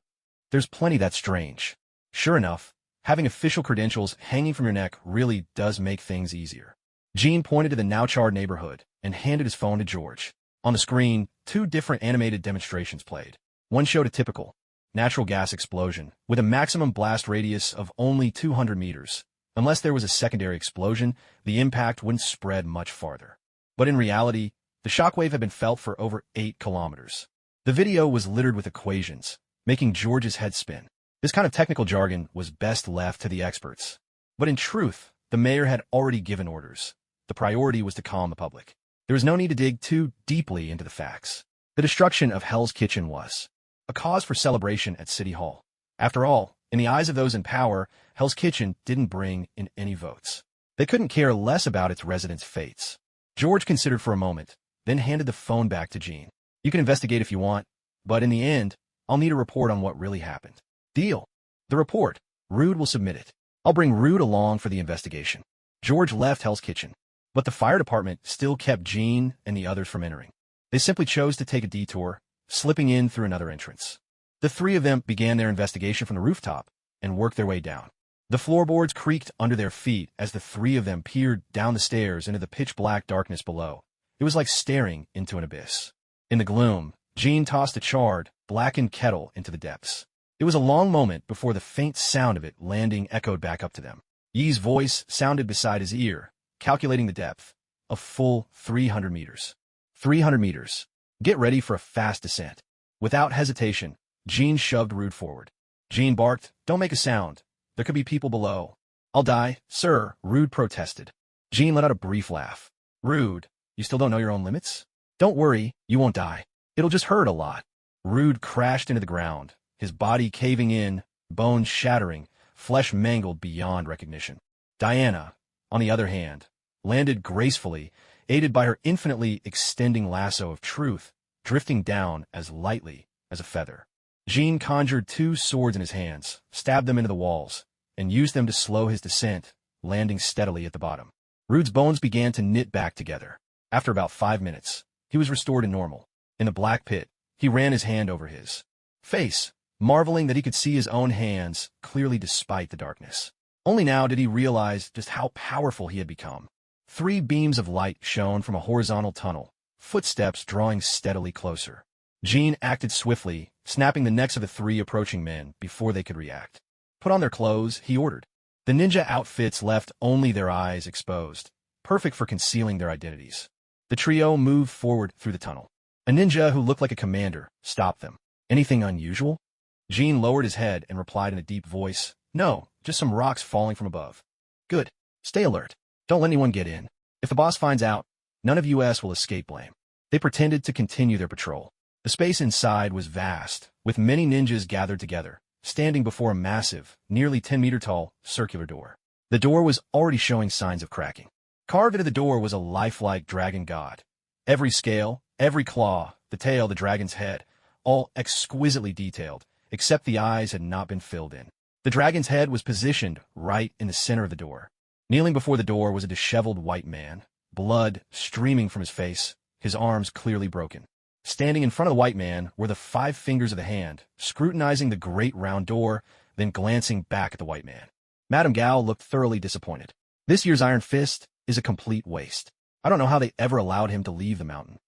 There's plenty that's strange. Sure enough, having official credentials hanging from your neck really does make things easier. Jean pointed to the now-charred neighborhood and handed his phone to George. On the screen, two different animated demonstrations played. One showed a typical natural gas explosion with a maximum blast radius of only 200 meters. Unless there was a secondary explosion, the impact wouldn't spread much farther. But in reality, the shockwave had been felt for over 8 kilometers. The video was littered with equations, making George's head spin. This kind of technical jargon was best left to the experts. But in truth, the mayor had already given orders. The priority was to calm the public. There was no need to dig too deeply into the facts. The destruction of Hell's Kitchen was a cause for celebration at City Hall. After all, in the eyes of those in power, Hell's Kitchen didn't bring in any votes. They couldn't care less about its residents' fates. George considered for a moment, then handed the phone back to Jean. You can investigate if you want, but in the end, I'll need a report on what really happened. Deal. The report. Rude will submit it. I'll bring Rude along for the investigation. George left Hell's Kitchen, but the fire department still kept Jean and the others from entering. They simply chose to take a detour, slipping in through another entrance. The three of them began their investigation from the rooftop and worked their way down. The floorboards creaked under their feet as the three of them peered down the stairs into the pitch-black darkness below. It was like staring into an abyss. In the gloom, Jean tossed a charred, blackened kettle into the depths. It was a long moment before the faint sound of it landing echoed back up to them. Yi's voice sounded beside his ear, calculating the depth. A full 300 meters. 300 meters. Get ready for a fast descent. Without hesitation, Jean shoved Rude forward. Jean barked, don't make a sound. There could be people below. I'll die, sir, Rude protested. Jean let out a brief laugh. Rude, you still don't know your own limits? Don't worry, you won't die. It'll just hurt a lot. Rude crashed into the ground, his body caving in, bones shattering, flesh mangled beyond recognition. Diana, on the other hand, landed gracefully, aided by her infinitely extending lasso of truth, drifting down as lightly as a feather. Jean conjured 2 swords in his hands, stabbed them into the walls, and used them to slow his descent, landing steadily at the bottom. Rude's bones began to knit back together. After about 5 minutes, he was restored to normal. In the black pit, he ran his hand over his face, marveling that he could see his own hands clearly despite the darkness. Only now did he realize just how powerful he had become. 3 beams of light shone from a horizontal tunnel, footsteps drawing steadily closer. Jean acted swiftly, snapping the necks of the 3 approaching men before they could react. Put on their clothes, he ordered. The ninja outfits left only their eyes exposed, perfect for concealing their identities. The trio moved forward through the tunnel. A ninja who looked like a commander stopped them. Anything unusual? Jean lowered his head and replied in a deep voice, "No, just some rocks falling from above." "Good. Stay alert. Don't let anyone get in. If the boss finds out, none of us will escape blame." They pretended to continue their patrol. The space inside was vast, with many ninjas gathered together, standing before a massive, nearly 10-meter-tall, circular door. The door was already showing signs of cracking. Carved into the door was a lifelike dragon god. Every scale, every claw, the tail, the dragon's head, all exquisitely detailed, except the eyes had not been filled in. The dragon's head was positioned right in the center of the door. Kneeling before the door was a disheveled white man, blood streaming from his face, his arms clearly broken. Standing in front of the white man were the 5 fingers of the hand, scrutinizing the great round door, then glancing back at the white man. Madame Gao looked thoroughly disappointed. This year's Iron Fist is a complete waste. I don't know how they ever allowed him to leave the mountain.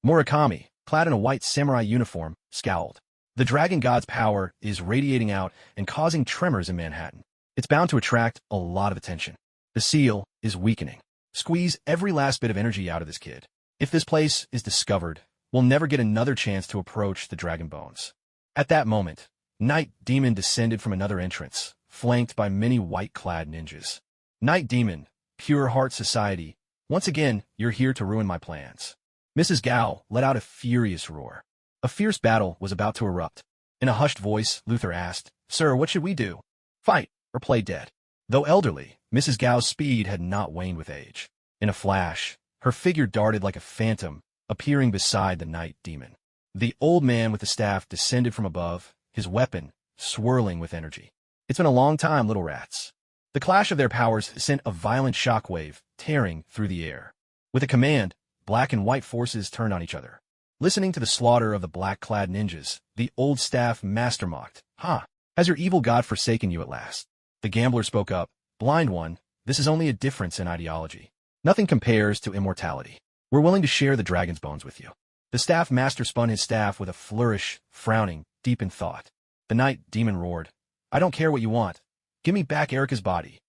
Murakami, clad in a white samurai uniform, scowled. The dragon god's power is radiating out and causing tremors in Manhattan. It's bound to attract a lot of attention. The seal is weakening. Squeeze every last bit of energy out of this kid. If this place is discovered, we'll never get another chance to approach the dragon bones. At that moment, Night Demon descended from another entrance, flanked by many white-clad ninjas. Night Demon, Pure Heart Society, once again, you're here to ruin my plans. Mrs. Gao let out a furious roar. A fierce battle was about to erupt. In a hushed voice, Luther asked, "Sir, what should we do? Fight or play dead?" Though elderly, Mrs. Gao's speed had not waned with age. In a flash, her figure darted like a phantom, appearing beside the Night Demon. The old man with the staff descended from above, his weapon swirling with energy. "It's been a long time, little rats." The clash of their powers sent a violent shockwave tearing through the air. With a command, black and white forces turned on each other. Listening to the slaughter of the black-clad ninjas, the old staff master mocked. "Ha! Has your evil god forsaken you at last?" The gambler spoke up. "Blind one, this is only a difference in ideology. Nothing compares to immortality. We're willing to share the dragon's bones with you." The staff master spun his staff with a flourish, frowning, deep in thought. The Night Demon roared, "I don't care what you want. Give me back Erica's body."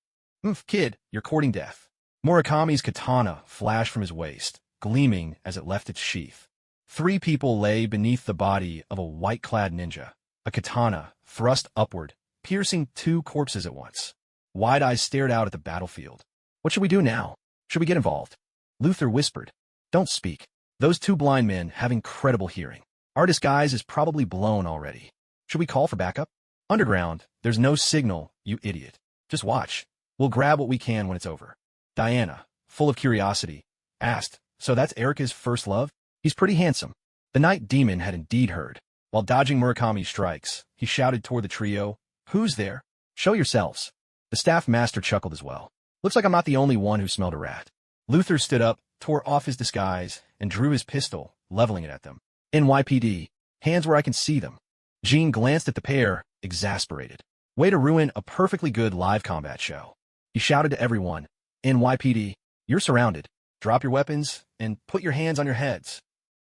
Kid, you're courting death." Murakami's katana flashed from his waist, gleaming as it left its sheath. 3 people lay beneath the body of a white-clad ninja, a katana thrust upward, piercing 2 corpses at once. Wide eyes stared out at the battlefield. "What should we do now? Should we get involved?" Luther whispered, "Don't speak. Those 2 blind men have incredible hearing. Our disguise is probably blown already. Should we call for backup?" "Underground, there's no signal, you idiot. Just watch. We'll grab what we can when it's over." Diana, full of curiosity, asked, "So that's Erica's first love? He's pretty handsome." The Night Demon had indeed heard. While dodging Murakami's strikes, he shouted toward the trio, "Who's there? Show yourselves." The staff master chuckled as well. "Looks like I'm not the only one who smelled a rat." Luther stood up, tore off his disguise, and drew his pistol, leveling it at them. "NYPD, hands where I can see them." Jean glanced at the pair, exasperated. Way to ruin a perfectly good live combat show. He shouted to everyone, "NYPD, you're surrounded. Drop your weapons and put your hands on your heads."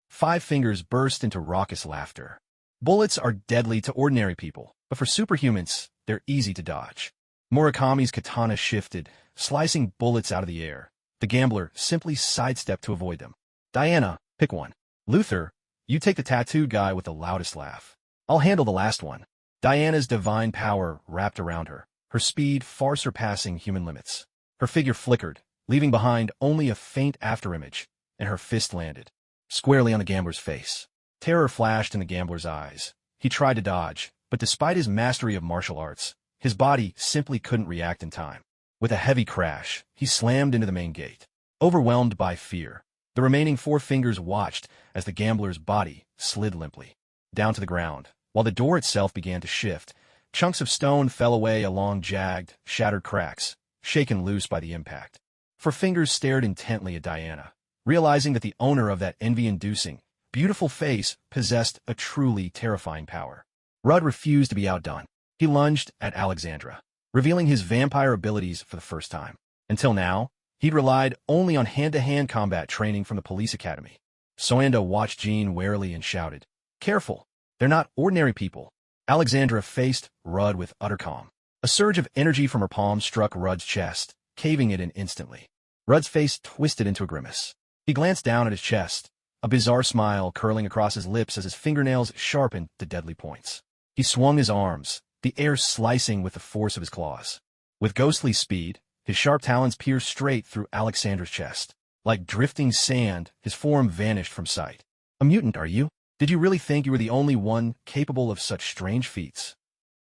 5 fingers burst into raucous laughter. Bullets are deadly to ordinary people, but for superhumans, they're easy to dodge. Murakami's katana shifted, slicing bullets out of the air. The gambler simply sidestepped to avoid them. "Diana, pick one." "Luther, you take the tattooed guy with the loudest laugh. I'll handle the last one." Diana's divine power wrapped around her, her speed far surpassing human limits. Her figure flickered, leaving behind only a faint afterimage, and her fist landed squarely on the gambler's face. Terror flashed in the gambler's eyes. He tried to dodge, but despite his mastery of martial arts, his body simply couldn't react in time. With a heavy crash, he slammed into the main gate. overwhelmed by fear. The remaining 4 fingers watched as the gambler's body slid limply down to the ground, while the door itself began to shift. Chunks of stone fell away along jagged, shattered cracks, shaken loose by the impact. 4 fingers stared intently at Diana, realizing that the owner of that envy-inducing, beautiful face possessed a truly terrifying power. Rudd refused to be outdone. He lunged at Alexandra, revealing his vampire abilities for the first time. Until now, he'd relied only on hand-to-hand combat training from the police academy. Soanda watched Jean warily and shouted, "Careful! They're not ordinary people." Alexandra faced Rudd with utter calm. A surge of energy from her palm struck Rudd's chest, caving it in instantly. Rudd's face twisted into a grimace. He glanced down at his chest, a bizarre smile curling across his lips as his fingernails sharpened to deadly points. He swung his arms, the air slicing with the force of his claws. With ghostly speed, his sharp talons pierced straight through Alexandra's chest. Like drifting sand, his form vanished from sight. "A mutant, are you? Did you really think you were the only one capable of such strange feats?"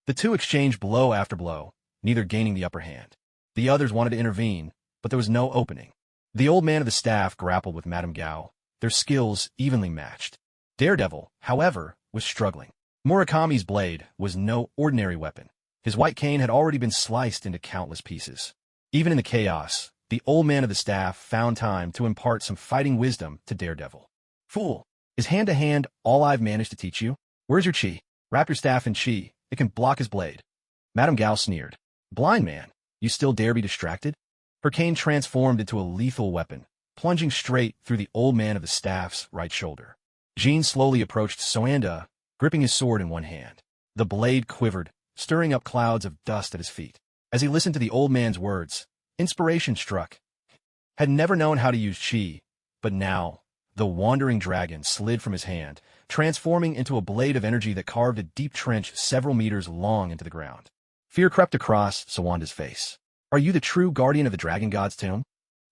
The two exchanged blow after blow, neither gaining the upper hand. The others wanted to intervene, but there was no opening. The old man of the staff grappled with Madame Gao, their skills evenly matched. Daredevil, however, was struggling. Murakami's blade was no ordinary weapon. His white cane had already been sliced into countless pieces. Even in the chaos, the old man of the staff found time to impart some fighting wisdom to Daredevil. "Fool, is hand-to-hand all I've managed to teach you? Where's your chi? Wrap your staff in chi. It can block his blade." Madame Gao sneered. "Blind man, you still dare be distracted?" Her cane transformed into a lethal weapon, plunging straight through the old man of the staff's right shoulder. Jean slowly approached Soanda, gripping his sword in one hand. The blade quivered, stirring up clouds of dust at his feet. As he listened to the old man's words, inspiration struck. Had never known how to use chi, but now, the wandering dragon slid from his hand, transforming into a blade of energy that carved a deep trench several meters long into the ground. Fear crept across Soanda's face. "Are you the true guardian of the dragon god's tomb?"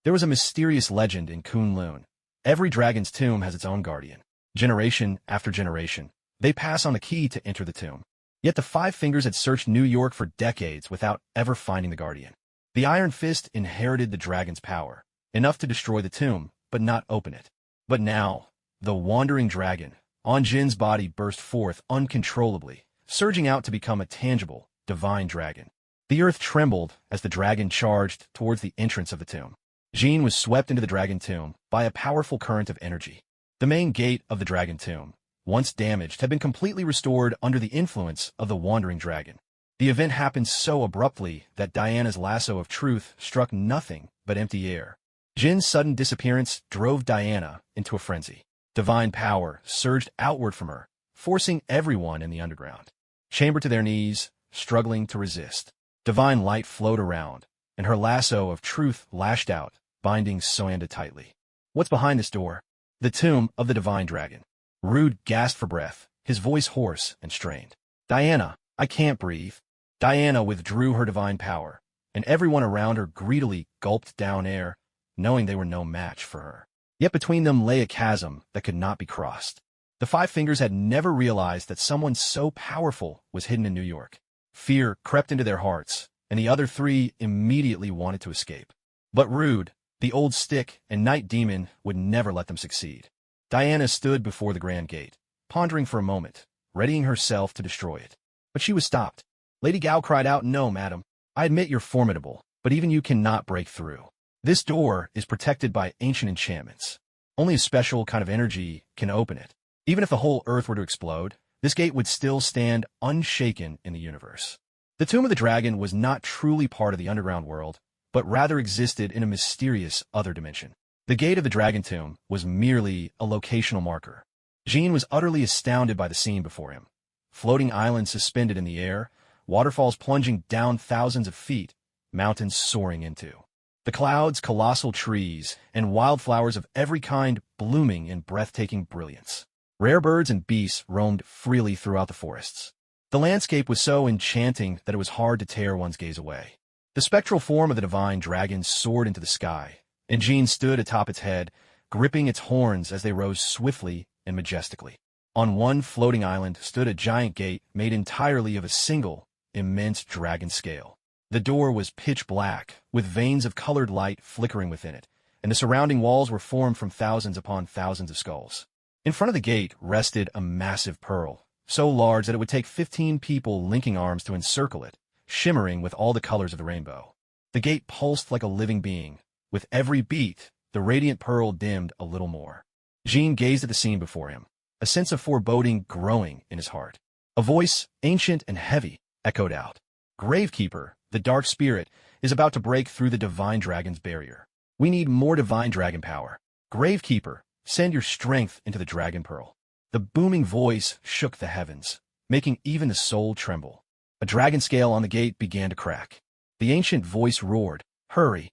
There was a mysterious legend in Kunlun. Every dragon's tomb has its own guardian. Generation after generation, they pass on the key to enter the tomb. Yet the 5 fingers had searched New York for decades without ever finding the guardian. The Iron Fist inherited the dragon's power, enough to destroy the tomb, but not open it. But now, the wandering dragon, on Jin's body, burst forth uncontrollably, surging out to become a tangible, divine dragon. The earth trembled as the dragon charged towards the entrance of the tomb. Jean was swept into the dragon tomb by a powerful current of energy. The main gate of the dragon tomb, once damaged, had been completely restored under the influence of the wandering dragon. The event happened so abruptly that Diana's lasso of truth struck nothing but empty air. Jin's sudden disappearance drove Diana into a frenzy. Divine power surged outward from her, forcing everyone in the underground chamber to their knees, struggling to resist. Divine light flowed around, and her lasso of truth lashed out, binding Soanda tightly. "What's behind this door?" "The tomb of the divine dragon." Rude gasped for breath, his voice hoarse and strained. "Diana, I can't breathe." Diana withdrew her divine power, and everyone around her greedily gulped down air, knowing they were no match for her. Yet between them lay a chasm that could not be crossed. The 5 fingers had never realized that someone so powerful was hidden in New York. Fear crept into their hearts, and the other 3 immediately wanted to escape. But Rude, the old stick and night demon, would never let them succeed. Diana stood before the grand gate, pondering for a moment, readying herself to destroy it. But she was stopped. Lady Gao cried out, "No, madam. I admit you're formidable, but even you cannot break through. This door is protected by ancient enchantments. Only a special kind of energy can open it. Even if the whole earth were to explode, this gate would still stand unshaken in the universe." The Tomb of the Dragon was not truly part of the underground world, but rather existed in a mysterious other dimension. The gate of the Dragon Tomb was merely a locational marker. Jean was utterly astounded by the scene before him. Floating islands suspended in the air, waterfalls plunging down thousands of feet, mountains soaring into the clouds, colossal trees, and wildflowers of every kind blooming in breathtaking brilliance. Rare birds and beasts roamed freely throughout the forests. The landscape was so enchanting that it was hard to tear one's gaze away. The spectral form of the divine dragon soared into the sky, and Jean stood atop its head, gripping its horns as they rose swiftly and majestically. On one floating island stood a giant gate made entirely of a single, immense dragon scale. The door was pitch black, with veins of colored light flickering within it, and the surrounding walls were formed from thousands upon thousands of skulls. In front of the gate rested a massive pearl, so large that it would take 15 people linking arms to encircle it, shimmering with all the colors of the rainbow. The gate pulsed like a living being. With every beat, the radiant pearl dimmed a little more. Jean gazed at the scene before him, a sense of foreboding growing in his heart. A voice, ancient and heavy, echoed out. Gravekeeper, the dark spirit, is about to break through the divine dragon's barrier. We need more divine dragon power. Gravekeeper, send your strength into the dragon pearl. The booming voice shook the heavens, making even the soul tremble. A dragon scale on the gate began to crack. The ancient voice roared, "Hurry!"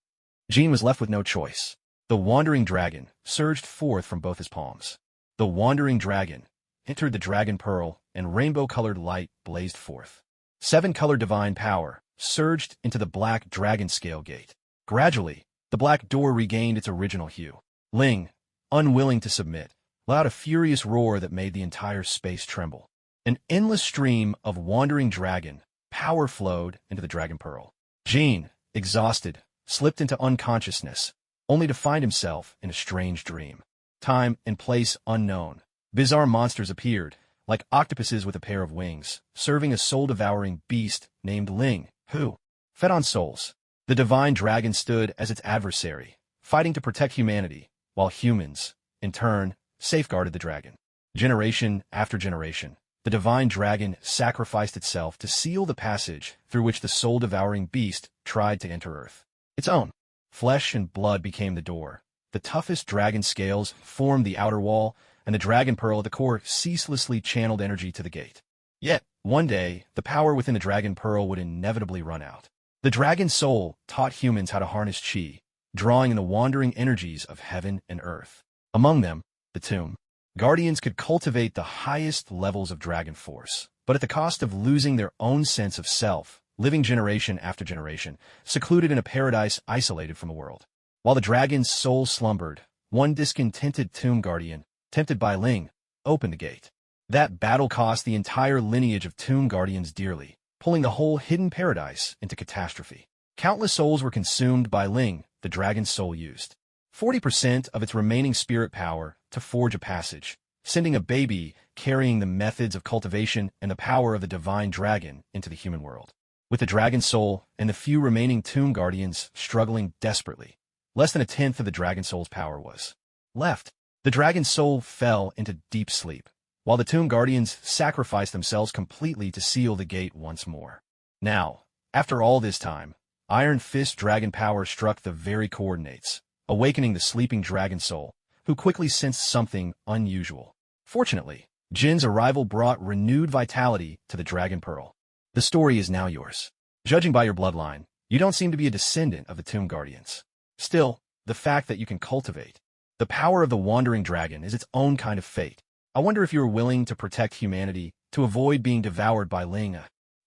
Jean was left with no choice. The wandering dragon surged forth from both his palms. The wandering dragon entered the dragon pearl, and rainbow-colored light blazed forth. 7-color divine power surged into the black dragon scale gate. Gradually, the black door regained its original hue. Ling, unwilling to submit, let out a furious roar that made the entire space tremble. An endless stream of wandering dragon power flowed into the dragon pearl. Jean, exhausted, slipped into unconsciousness, only to find himself in a strange dream. Time and place unknown. Bizarre monsters appeared, like octopuses with a pair of wings, serving a soul-devouring beast named Ling, who fed on souls. The divine dragon stood as its adversary, fighting to protect humanity, while humans, in turn, safeguarded the dragon. Generation after generation, the divine dragon sacrificed itself to seal the passage through which the soul-devouring beast tried to enter Earth. Its own flesh and blood became the door. The toughest dragon scales formed the outer wall, and the dragon pearl at the core ceaselessly channeled energy to the gate. Yet, one day, the power within the dragon pearl would inevitably run out. The dragon soul taught humans how to harness Qi, drawing in the wandering energies of heaven and earth. Among them, the tomb. Guardians could cultivate the highest levels of dragon force, but at the cost of losing their own sense of self, living generation after generation, secluded in a paradise isolated from the world. While the dragon's soul slumbered, one discontented tomb guardian, tempted by Ling, opened the gate. That battle cost the entire lineage of tomb guardians dearly, pulling the whole hidden paradise into catastrophe. Countless souls were consumed by Ling, the dragon's soul used 40% of its remaining spirit power to forge a passage, sending a baby carrying the methods of cultivation and the power of the divine dragon into the human world. With the dragon soul and the few remaining tomb guardians struggling desperately, less than a tenth of the dragon soul's power was left. The dragon soul fell into deep sleep, while the tomb guardians sacrificed themselves completely to seal the gate once more. Now, after all this time, Iron Fist dragon power struck the very coordinates, awakening the sleeping dragon soul, who quickly sensed something unusual. Fortunately, Jin's arrival brought renewed vitality to the dragon pearl. The story is now yours. Judging by your bloodline, you don't seem to be a descendant of the tomb guardians. Still, the fact that you can cultivate the power of the wandering dragon is its own kind of fate. I wonder if you are willing to protect humanity to avoid being devoured by Ling.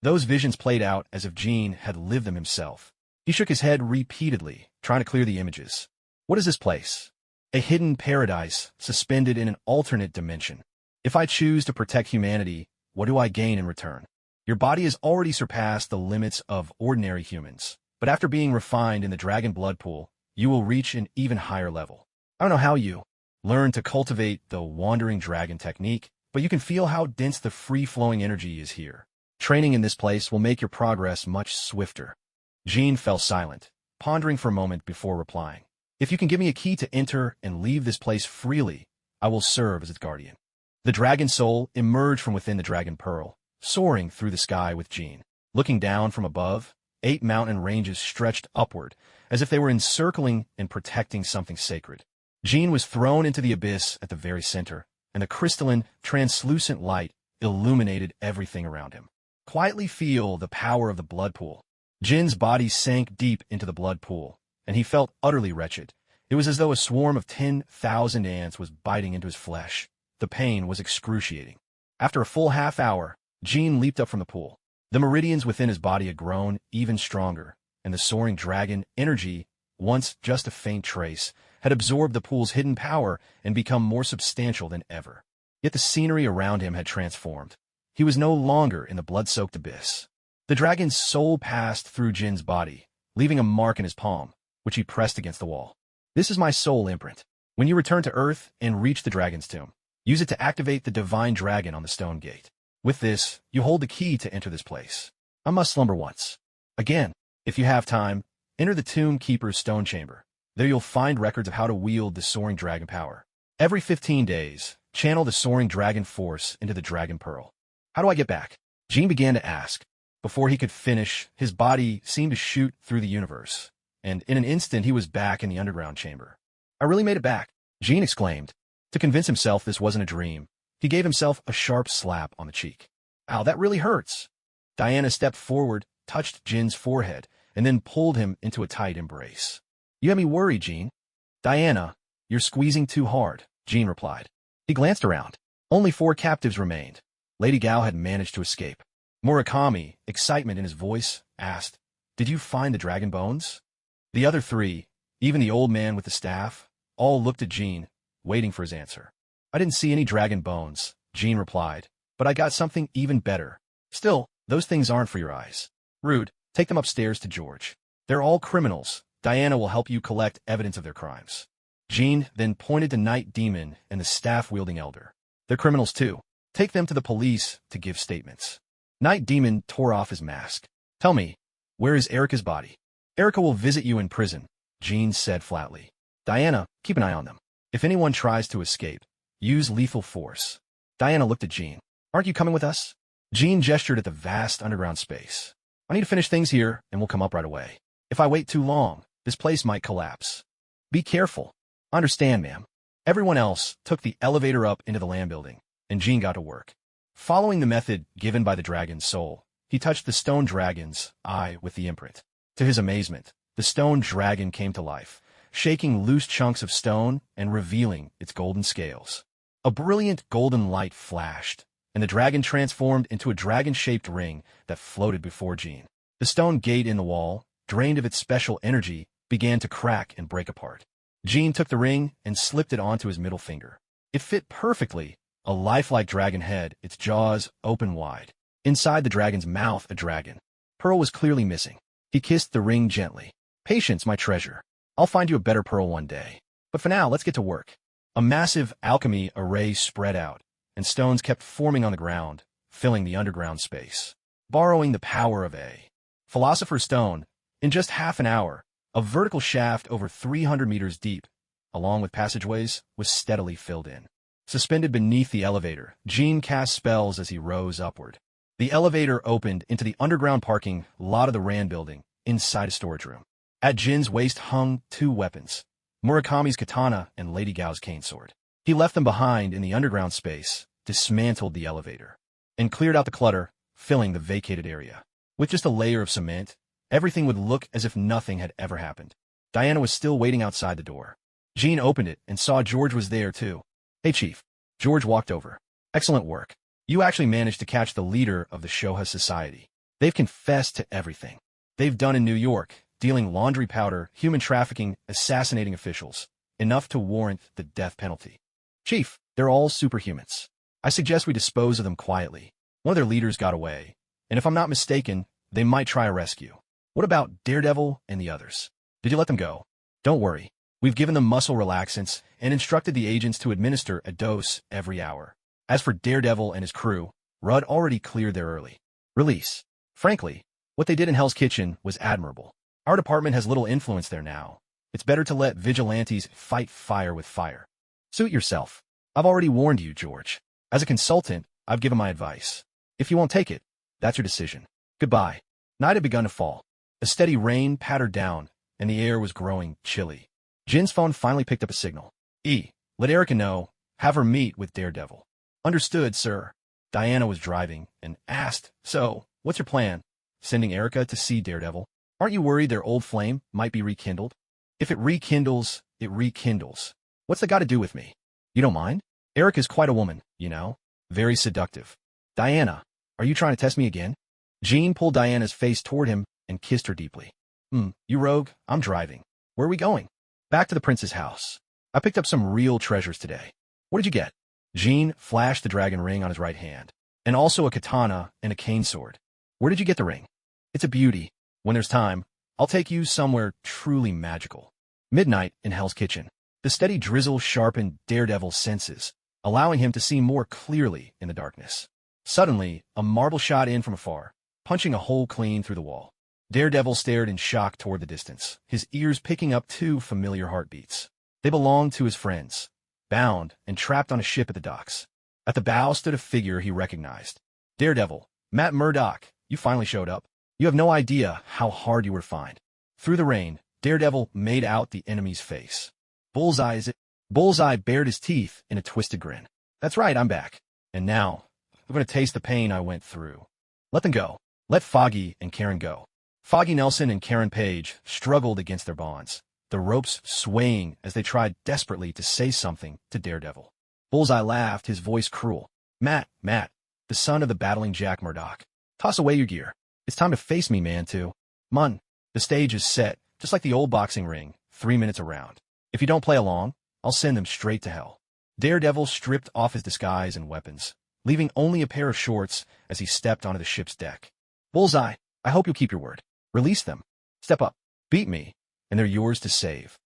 Those visions played out as if Jin had lived them himself. He shook his head repeatedly, trying to clear the images. What is this place? A hidden paradise, suspended in an alternate dimension. If I choose to protect humanity, what do I gain in return? Your body has already surpassed the limits of ordinary humans, but after being refined in the dragon blood pool, you will reach an even higher level. I don't know how you learn to cultivate the wandering dragon technique, but you can feel how dense the free-flowing energy is here. Training in this place will make your progress much swifter. Jean fell silent, pondering for a moment before replying. If you can give me a key to enter and leave this place freely, I will serve as its guardian. The dragon soul emerged from within the dragon pearl, soaring through the sky with Jean. Looking down from above, 8 mountain ranges stretched upward, as if they were encircling and protecting something sacred. Jean was thrown into the abyss at the very center, and the crystalline, translucent light illuminated everything around him. Quietly feel the power of the blood pool. Jin's body sank deep into the blood pool, and he felt utterly wretched. It was as though a swarm of 10,000 ants was biting into his flesh. The pain was excruciating. After a full half hour, Jin leaped up from the pool. The meridians within his body had grown even stronger, and the soaring dragon energy, once just a faint trace, had absorbed the pool's hidden power and become more substantial than ever. Yet the scenery around him had transformed. He was no longer in the blood-soaked abyss. The dragon's soul passed through Jin's body, leaving a mark in his palm, which he pressed against the wall. This is my soul imprint. When you return to Earth and reach the dragon's tomb, use it to activate the divine dragon on the stone gate. With this, you hold the key to enter this place. I must slumber once. Again, if you have time, enter the Tomb Keeper's stone chamber. There you'll find records of how to wield the soaring dragon power. Every 15 days, channel the soaring dragon force into the dragon pearl. How do I get back? Jean began to ask. Before he could finish, his body seemed to shoot through the universe, and in an instant he was back in the underground chamber. I really made it back, Jean exclaimed. To convince himself this wasn't a dream, he gave himself a sharp slap on the cheek. Ow, that really hurts. Diana stepped forward, touched Jin's forehead, and then pulled him into a tight embrace. You have me worried, Jean. Diana, you're squeezing too hard, Jean replied. He glanced around. Only 4 captives remained. Lady Gao had managed to escape. Murakami, excitement in his voice, asked, Did you find the dragon bones? The other 3, even the old man with the staff, all looked at Jean, waiting for his answer. I didn't see any dragon bones, Jean replied, but I got something even better. Still, those things aren't for your eyes. Rude, take them upstairs to George. They're all criminals. Diana will help you collect evidence of their crimes. Jean then pointed to Night Demon and the staff-wielding elder. They're criminals too. Take them to the police to give statements. Night Demon tore off his mask. Tell me, where is Erica's body? Erica will visit you in prison, Jean said flatly. Diana, keep an eye on them. If anyone tries to escape, use lethal force. Diana looked at Jean. Aren't you coming with us? Jean gestured at the vast underground space. I need to finish things here, and we'll come up right away. If I wait too long, this place might collapse. Be careful. Understand, ma'am. Everyone else took the elevator up into the land building, and Jean got to work. Following the method given by the dragon's soul, he touched the stone dragon's eye with the imprint. To his amazement, the stone dragon came to life, shaking loose chunks of stone and revealing its golden scales. A brilliant golden light flashed, and the dragon transformed into a dragon-shaped ring that floated before Jean. The stone gate in the wall, drained of its special energy, began to crack and break apart. Jean took the ring and slipped it onto his middle finger. It fit perfectly, a lifelike dragon head, its jaws open wide. Inside the dragon's mouth, a dragon. Pearl was clearly missing. He kissed the ring gently. Patience, my treasure. I'll find you a better pearl one day. But for now, let's get to work. A massive alchemy array spread out, and stones kept forming on the ground, filling the underground space. Borrowing the power of a philosopher's stone, in just half an hour, a vertical shaft over 300 meters deep, along with passageways, was steadily filled in. Suspended beneath the elevator, Jean cast spells as he rose upward. The elevator opened into the underground parking lot of the Rand building, inside a storage room. At Jin's waist hung 2 weapons, Murakami's katana and Lady Gao's cane sword. He left them behind in the underground space, dismantled the elevator, and cleared out the clutter, filling the vacated area. With just a layer of cement, everything would look as if nothing had ever happened. Diana was still waiting outside the door. Jean opened it and saw George was there too. Hey, Chief. George walked over. Excellent work. You actually managed to catch the leader of the Shoha Society. They've confessed to everything they've done in New York, dealing laundry powder, human trafficking, assassinating officials, enough to warrant the death penalty. Chief, they're all superhumans. I suggest we dispose of them quietly. One of their leaders got away, and if I'm not mistaken, they might try a rescue. What about Daredevil and the others? Did you let them go? Don't worry. We've given them muscle relaxants and instructed the agents to administer a dose every hour. As for Daredevil and his crew, Rudd already cleared their early release. Frankly, what they did in Hell's Kitchen was admirable. Our department has little influence there now. It's better to let vigilantes fight fire with fire. Suit yourself. I've already warned you, George. As a consultant, I've given my advice. If you won't take it, that's your decision. Goodbye. Night had begun to fall. A steady rain pattered down, and the air was growing chilly. Jin's phone finally picked up a signal. Let Erica know. Have her meet with Daredevil. Understood, sir. Diana was driving and asked, So, what's your plan? Sending Erica to see Daredevil? Aren't you worried their old flame might be rekindled? If it rekindles, it rekindles. What's that got to do with me? You don't mind? Erica's quite a woman, you know. Very seductive. Diana, are you trying to test me again? Jean pulled Diana's face toward him and kissed her deeply. You rogue, I'm driving. Where are we going? Back to the prince's house. I picked up some real treasures today. What did you get? Jean flashed the dragon ring on his right hand, and also a katana and a cane sword. Where did you get the ring? It's a beauty. When there's time, I'll take you somewhere truly magical. Midnight in Hell's Kitchen. The steady drizzle sharpened Daredevil's senses, allowing him to see more clearly in the darkness. Suddenly, a marble shot in from afar, punching a hole clean through the wall. Daredevil stared in shock toward the distance, his ears picking up two familiar heartbeats. They belonged to his friends, bound and trapped on a ship at the docks. At the bow stood a figure he recognized. Daredevil, Matt Murdock, you finally showed up. You have no idea how hard you were to find. Through the rain, Daredevil made out the enemy's face. Bullseye, is it? Bullseye bared his teeth in a twisted grin. That's right, I'm back. And now, I'm going to taste the pain I went through. Let them go. Let Foggy and Karen go. Foggy Nelson and Karen Page struggled against their bonds, the ropes swaying as they tried desperately to say something to Daredevil. Bullseye laughed, his voice cruel. Matt, the son of the battling Jack Murdock. Toss away your gear. It's time to face me, man, too. Mun, the stage is set, just like the old boxing ring, 3 minutes around. If you don't play along, I'll send them straight to hell. Daredevil stripped off his disguise and weapons, leaving only a pair of shorts as he stepped onto the ship's deck. Bullseye, I hope you'll keep your word. Release them. Step up. Beat me, and they're yours to save.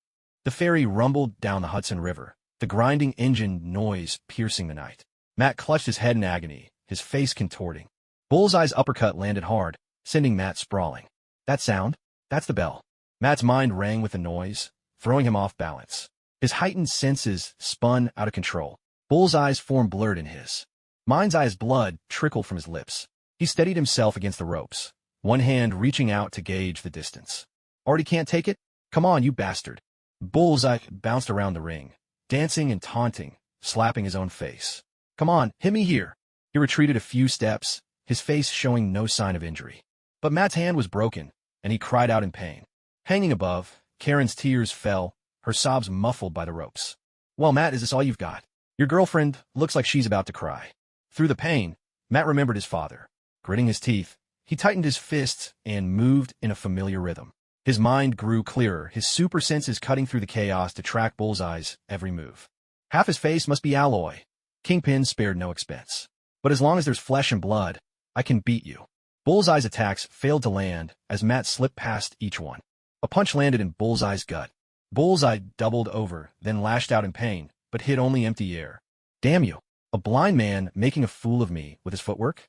The ferry rumbled down the Hudson River, the grinding engine noise piercing the night. Matt clutched his head in agony, his face contorting. Bullseye's uppercut landed hard, sending Matt sprawling. That sound? That's the bell. Matt's mind rang with the noise, throwing him off balance. His heightened senses spun out of control. Bullseye's form blurred in his. Mind's eye's blood trickled from his lips. He steadied himself against the ropes, one hand reaching out to gauge the distance. Already can't take it? Come on, you bastard. Bullseye bounced around the ring, dancing and taunting, slapping his own face. Come on, hit me here. He retreated a few steps, his face showing no sign of injury. But Matt's hand was broken, and he cried out in pain. Hanging above, Karen's tears fell, her sobs muffled by the ropes. Well, Matt, is this all you've got? Your girlfriend looks like she's about to cry. Through the pain, Matt remembered his father. Gritting his teeth, he tightened his fists and moved in a familiar rhythm. His mind grew clearer, his super senses cutting through the chaos to track Bullseye's every move. Half his face must be alloy. Kingpin spared no expense. But as long as there's flesh and blood, I can beat you. Bullseye's attacks failed to land as Matt slipped past each one. A punch landed in Bullseye's gut. Bullseye doubled over, then lashed out in pain, but hit only empty air. Damn you. A blind man making a fool of me with his footwork?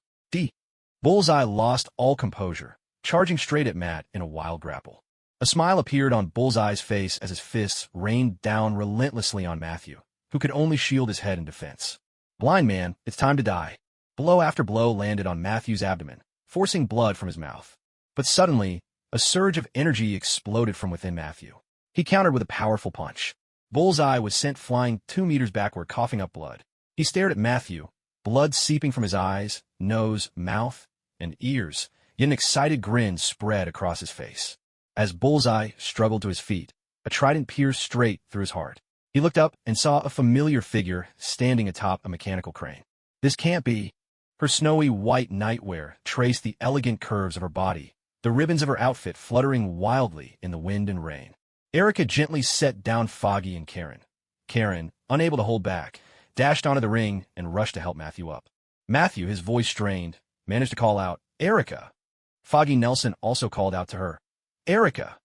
Bullseye lost all composure, charging straight at Matt in a wild grapple. A smile appeared on Bullseye's face as his fists rained down relentlessly on Matthew, who could only shield his head in defense. Blind man, it's time to die. Blow after blow landed on Matthew's abdomen, forcing blood from his mouth. But suddenly, a surge of energy exploded from within Matthew. He countered with a powerful punch. Bullseye was sent flying 2 meters backward, coughing up blood. He stared at Matthew, blood seeping from his eyes, nose, mouth, and ears, yet an excited grin spread across his face. As Bullseye struggled to his feet, a trident pierced straight through his heart. He looked up and saw a familiar figure standing atop a mechanical crane. This can't be. Her snowy white nightwear traced the elegant curves of her body, the ribbons of her outfit fluttering wildly in the wind and rain. Erica gently set down Foggy and Karen. Karen, unable to hold back, dashed onto the ring and rushed to help Matthew up. Matthew, his voice strained, managed to call out, Erica. Foggy Nelson also called out to her, Erica.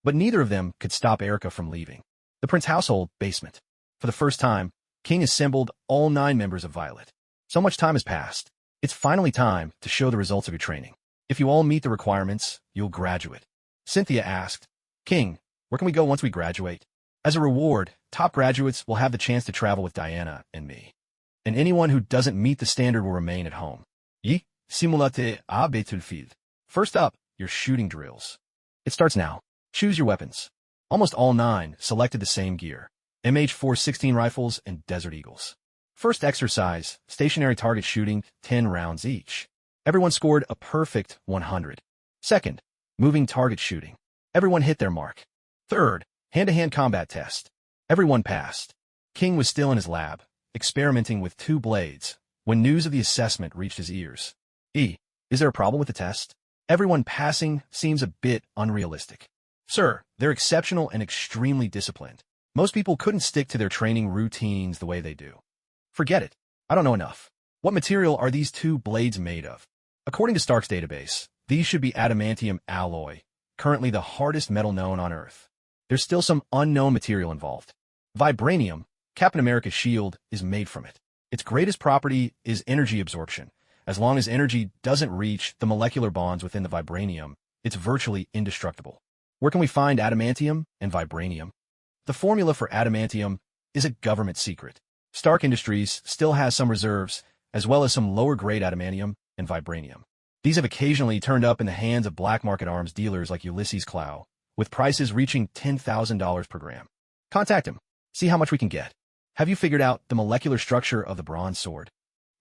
But neither of them could stop Erica from leaving. The Prince household basement. For the first time, King assembled all 9 members of Violet. So much time has passed. It's finally time to show the results of your training. If you all meet the requirements, you'll graduate. Cynthia asked, King, where can we go once we graduate? As a reward, top graduates will have the chance to travel with Diana and me. And anyone who doesn't meet the standard will remain at home. Yi, simulate a battlefield. First up, your shooting drills. It starts now. Choose your weapons. Almost all 9 selected the same gear. MH416 rifles and Desert Eagles. First exercise, stationary target shooting, 10 rounds each. Everyone scored a perfect 100. Second, moving target shooting. Everyone hit their mark. Third, hand-to-hand combat test. Everyone passed. King was still in his lab, experimenting with 2 blades, when news of the assessment reached his ears. Is there a problem with the test? Everyone passing seems a bit unrealistic. Sir, they're exceptional and extremely disciplined. Most people couldn't stick to their training routines the way they do. Forget it. I don't know enough. What material are these 2 blades made of? According to Stark's database, these should be adamantium alloy, currently the hardest metal known on Earth. there's still some unknown material involved. Vibranium, Captain America's shield, is made from it. Its greatest property is energy absorption. As long as energy doesn't reach the molecular bonds within the vibranium, it's virtually indestructible. Where can we find adamantium and vibranium? The formula for adamantium is a government secret. Stark Industries still has some reserves, as well as some lower-grade adamantium and vibranium. These have occasionally turned up in the hands of black market arms dealers like Ulysses Clow, with prices reaching $10,000 per gram. Contact him. See how much we can get. Have you figured out the molecular structure of the bronze sword?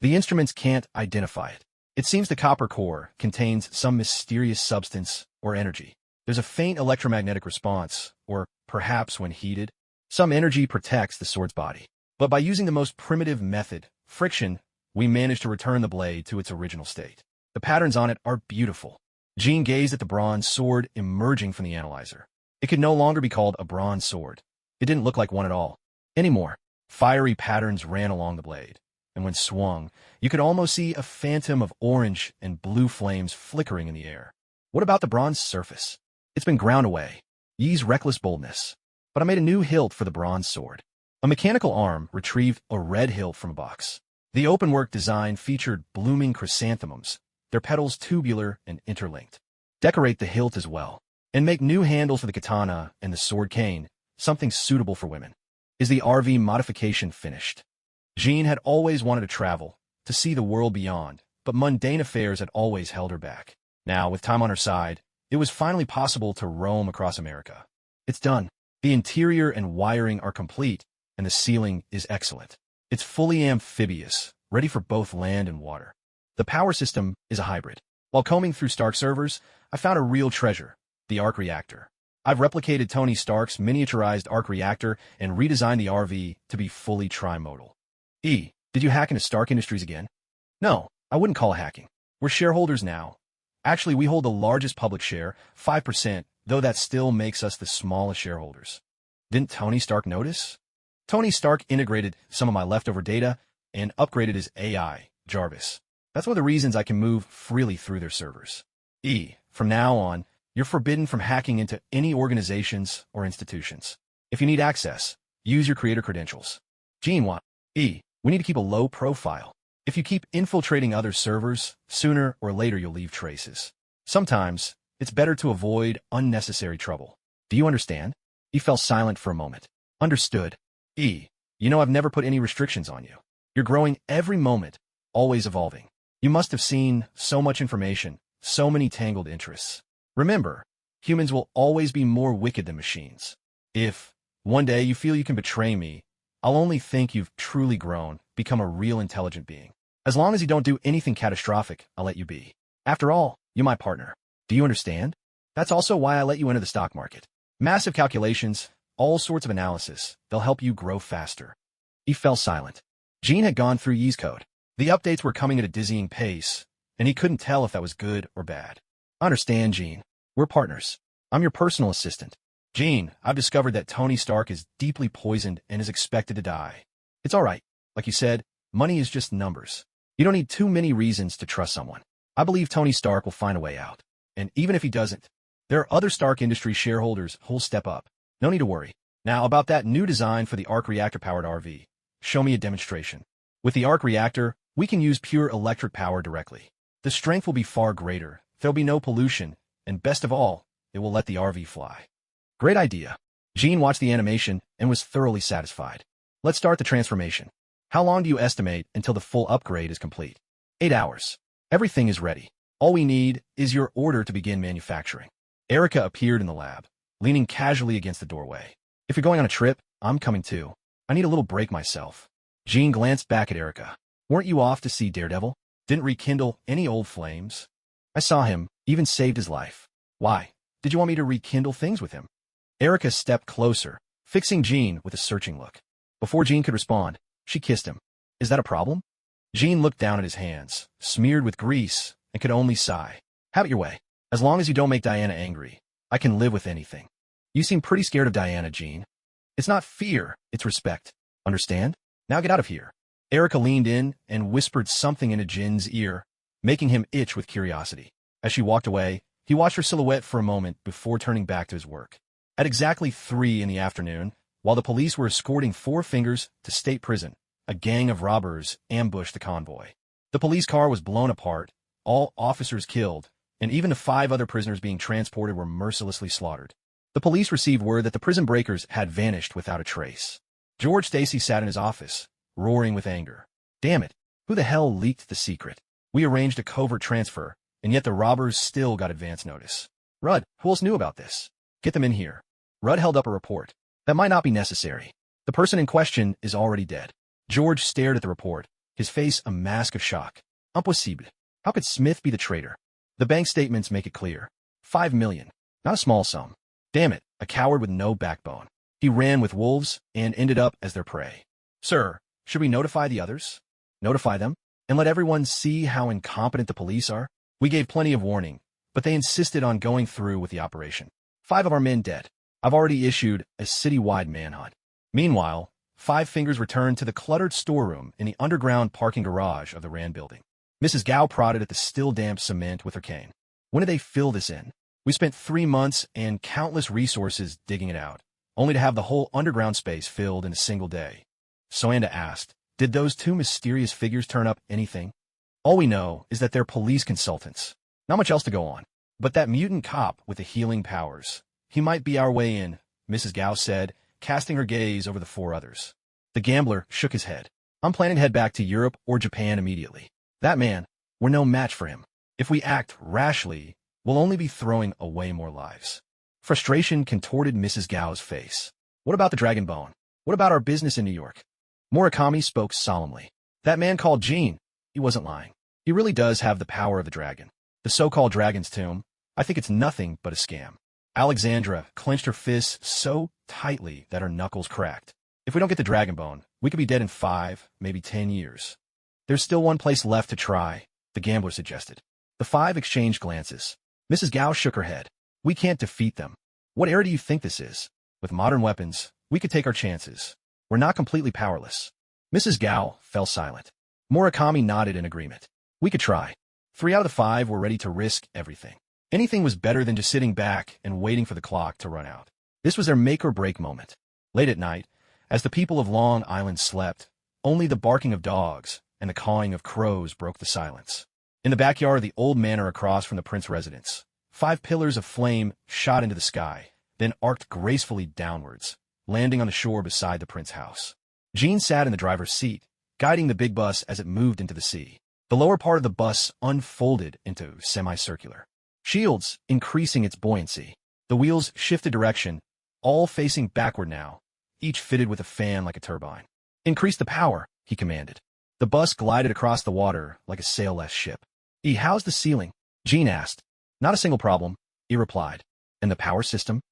The instruments can't identify it. It seems the copper core contains some mysterious substance or energy. There's a faint electromagnetic response, or perhaps when heated, some energy protects the sword's body. But by using the most primitive method, friction, we managed to return the blade to its original state. The patterns on it are beautiful. Jean gazed at the bronze sword emerging from the analyzer. It could no longer be called a bronze sword. It didn't look like one at all. Anymore. Fiery patterns ran along the blade, and when swung, you could almost see a phantom of orange and blue flames flickering in the air. What about the bronze surface? It's been ground away. Ye's reckless boldness. But I made a new hilt for the bronze sword. A mechanical arm retrieved a red hilt from a box. The openwork design featured blooming chrysanthemums, their petals tubular and interlinked. Decorate the hilt as well, and make new handles for the katana and the sword cane, something suitable for women. Is the RV modification finished? Jean had always wanted to travel, to see the world beyond, but mundane affairs had always held her back. Now, with time on her side, it was finally possible to roam across America. It's done. The interior and wiring are complete, and the ceiling is excellent. It's fully amphibious, ready for both land and water. The power system is a hybrid. While combing through Stark servers, I found a real treasure, the arc reactor. I've replicated Tony Stark's miniaturized arc reactor and redesigned the RV to be fully trimodal. Did you hack into Stark Industries again? No, I wouldn't call it hacking. We're shareholders now. Actually, we hold the largest public share, 5%, though that still makes us the smallest shareholders. Didn't Tony Stark notice? Tony Stark integrated some of my leftover data and upgraded his AI, Jarvis. That's one of the reasons I can move freely through their servers. From now on, you're forbidden from hacking into any organizations or institutions. If you need access, use your creator credentials. Jean, we need to keep a low profile. If you keep infiltrating other servers, sooner or later you'll leave traces. Sometimes, it's better to avoid unnecessary trouble. Do you understand? He fell silent for a moment. Understood. You know I've never put any restrictions on you. You're growing every moment, always evolving. You must have seen so much information, so many tangled interests. Remember, humans will always be more wicked than machines. If, one day you feel you can betray me, I'll only think you've truly grown, become a real intelligent being. As long as you don't do anything catastrophic, I'll let you be. After all, you're my partner. Do you understand? That's also why I let you enter the stock market. Massive calculations, all sorts of analysis, they'll help you grow faster. He fell silent. Jean had gone through Ye's code. The updates were coming at a dizzying pace, and he couldn't tell if that was good or bad. Understand, Jean. We're partners. I'm your personal assistant. Jean, I've discovered that Tony Stark is deeply poisoned and is expected to die. It's all right. Like you said, money is just numbers. You don't need too many reasons to trust someone. I believe Tony Stark will find a way out. And even if he doesn't, there are other Stark Industries shareholders who'll step up. No need to worry. Now, about that new design for the arc reactor-powered RV. Show me a demonstration. With the arc reactor, we can use pure electric power directly. The strength will be far greater, there'll be no pollution, and best of all, it will let the RV fly. Great idea. Jean watched the animation and was thoroughly satisfied. Let's start the transformation. How long do you estimate until the full upgrade is complete? 8 hours. Everything is ready. All we need is your order to begin manufacturing. Erica appeared in the lab, leaning casually against the doorway. If you're going on a trip, I'm coming too. I need a little break myself. Jean glanced back at Erica. Weren't you off to see Daredevil? Didn't rekindle any old flames? I saw him, even saved his life. Why? Did you want me to rekindle things with him? Erica stepped closer, fixing Jean with a searching look. Before Jean could respond, she kissed him. Is that a problem? Jean looked down at his hands, smeared with grease, and could only sigh. Have it your way. As long as you don't make Diana angry, I can live with anything. You seem pretty scared of Diana, Jean. It's not fear, it's respect. Understand? Now get out of here. Erica leaned in and whispered something into Jin's ear, making him itch with curiosity. As she walked away, he watched her silhouette for a moment before turning back to his work. At exactly 3 in the afternoon, while the police were escorting Four Fingers to state prison, a gang of robbers ambushed the convoy. The police car was blown apart, all officers killed, and even the 5 other prisoners being transported were mercilessly slaughtered. The police received word that the prison breakers had vanished without a trace. George Stacy sat in his office, roaring with anger. Damn it, who the hell leaked the secret? We arranged a covert transfer, and yet the robbers still got advance notice. Rudd, who else knew about this? Get them in here. Rudd held up a report. That might not be necessary. The person in question is already dead. George stared at the report, his face a mask of shock. Impossible. How could Smith be the traitor? The bank statements make it clear. 5 million. Not a small sum. Damn it, a coward with no backbone. He ran with wolves and ended up as their prey. Sir, should we notify the others? Notify them? And let everyone see how incompetent the police are? We gave plenty of warning, but they insisted on going through with the operation. 5 of our men dead. I've already issued a citywide manhunt. Meanwhile, Five Fingers returned to the cluttered storeroom in the underground parking garage of the Rand building. Mrs. Gao prodded at the still damp cement with her cane. When did they fill this in? We spent 3 months and countless resources digging it out, only to have the whole underground space filled in a single day. Soanda asked, did those 2 mysterious figures turn up anything? All we know is that they're police consultants. Not much else to go on. But that mutant cop with the healing powers. He might be our way in, Mrs. Gao said, casting her gaze over the 4 others. The gambler shook his head. I'm planning to head back to Europe or Japan immediately. That man, we're no match for him. If we act rashly, we'll only be throwing away more lives. Frustration contorted Mrs. Gao's face. What about the Dragon Bone? What about our business in New York? Murakami spoke solemnly. That man called Gene. He wasn't lying. He really does have the power of the dragon. The so-called dragon's tomb, I think it's nothing but a scam. Alexandra clenched her fists so tightly that her knuckles cracked. If we don't get the Dragon Bone, we could be dead in 5, maybe 10 years. There's still one place left to try, the gambler suggested. The 5 exchanged glances. Mrs. Gao shook her head. We can't defeat them. What era do you think this is? With modern weapons, we could take our chances. We're not completely powerless. Mrs. Gao fell silent. Murakami nodded in agreement. We could try. 3 out of the 5 were ready to risk everything. Anything was better than just sitting back and waiting for the clock to run out. This was their make-or-break moment. Late at night, as the people of Long Island slept, only the barking of dogs and the cawing of crows broke the silence. In the backyard of the old manor across from the Prince residence, 5 pillars of flame shot into the sky, then arced gracefully downwards, landing on the shore beside the Prince house. Jean sat in the driver's seat, guiding the big bus as it moved into the sea. The lower part of the bus unfolded into semicircular. Shields increasing its buoyancy. The wheels shifted direction, all facing backward now, each fitted with a fan like a turbine. Increase the power, he commanded. The bus glided across the water like a sailless ship. How's the ceiling? Jean asked. Not a single problem, he replied. And the power system?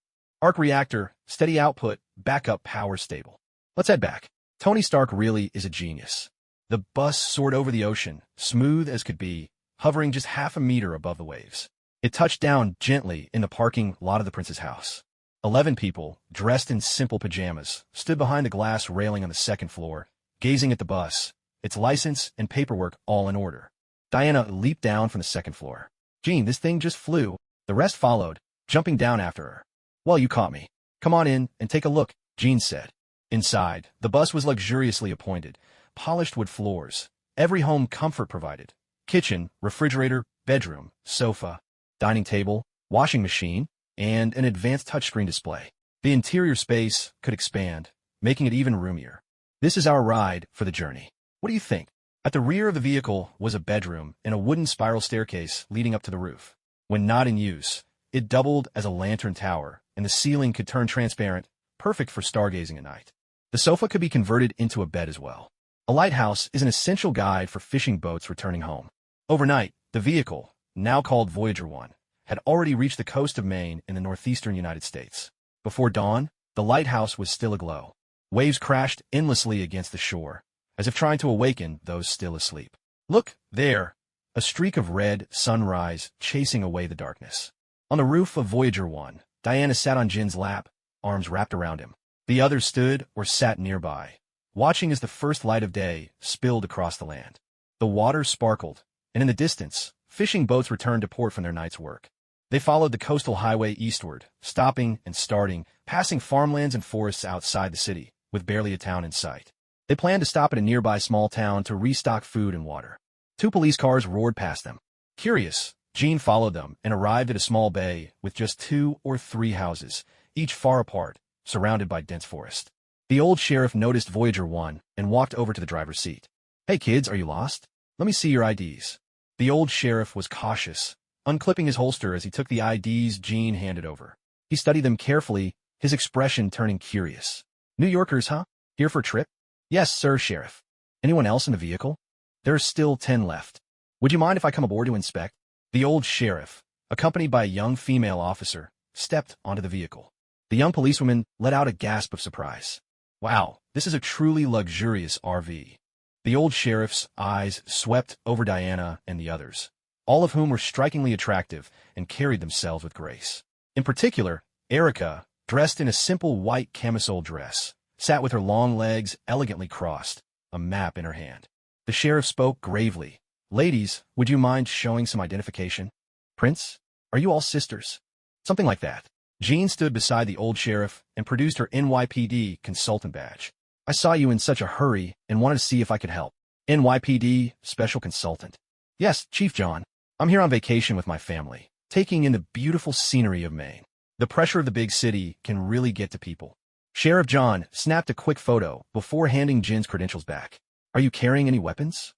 Arc reactor, steady output, backup power stable. Let's head back. Tony Stark really is a genius. The bus soared over the ocean, smooth as could be, hovering just half a meter above the waves. It touched down gently in the parking lot of the Prince's house. 11 people, dressed in simple pajamas, stood behind the glass railing on the 2nd floor, gazing at the bus, its license and paperwork all in order. Diana leaped down from the 2nd floor. Jean, this thing just flew. The rest followed, jumping down after her. Well, you caught me. Come on in and take a look, Jean said. Inside, the bus was luxuriously appointed, polished wood floors, every home comfort provided. Kitchen, refrigerator, bedroom, sofa, dining table, washing machine, and an advanced touchscreen display. The interior space could expand, making it even roomier. This is our ride for the journey. What do you think? At the rear of the vehicle was a bedroom and a wooden spiral staircase leading up to the roof. When not in use, it doubled as a lantern tower, and the ceiling could turn transparent, perfect for stargazing at night. The sofa could be converted into a bed as well. A lighthouse is an essential guide for fishing boats returning home. Overnight, the vehicle, now called Voyager 1, had already reached the coast of Maine in the northeastern United States. Before dawn, the lighthouse was still aglow. Waves crashed endlessly against the shore, as if trying to awaken those still asleep. Look, there! A streak of red sunrise chasing away the darkness. On the roof of Voyager 1, Diana sat on Jin's lap, arms wrapped around him. The others stood or sat nearby, watching as the first light of day spilled across the land. The water sparkled, and in the distance, fishing boats returned to port from their night's work. They followed the coastal highway eastward, stopping and starting, passing farmlands and forests outside the city, with barely a town in sight. They planned to stop at a nearby small town to restock food and water. 2 police cars roared past them. Curious, Jean followed them and arrived at a small bay with just 2 or 3 houses, each far apart, surrounded by dense forest. The old sheriff noticed Voyager 1 and walked over to the driver's seat. "Hey kids, are you lost? Let me see your IDs." The old sheriff was cautious, unclipping his holster as he took the IDs Jean handed over. He studied them carefully, his expression turning curious. "New Yorkers, huh? Here for a trip?" "Yes, sir, Sheriff." "Anyone else in the vehicle?" "There are still 10 left. Would you mind if I come aboard to inspect?" The old sheriff, accompanied by a young female officer, stepped onto the vehicle. The young policewoman let out a gasp of surprise. "Wow, this is a truly luxurious RV." The old sheriff's eyes swept over Diana and the others, all of whom were strikingly attractive and carried themselves with grace. In particular, Erica, dressed in a simple white camisole dress, sat with her long legs elegantly crossed, a map in her hand. The sheriff spoke gravely. "Ladies, would you mind showing some identification?" "Prince, are you all sisters?" "Something like that." Jean stood beside the old sheriff and produced her NYPD consultant badge. "I saw you in such a hurry and wanted to see if I could help." "NYPD Special Consultant." "Yes, Chief John. I'm here on vacation with my family, taking in the beautiful scenery of Maine. The pressure of the big city can really get to people." Sheriff John snapped a quick photo before handing Jin's credentials back. "Are you carrying any weapons?"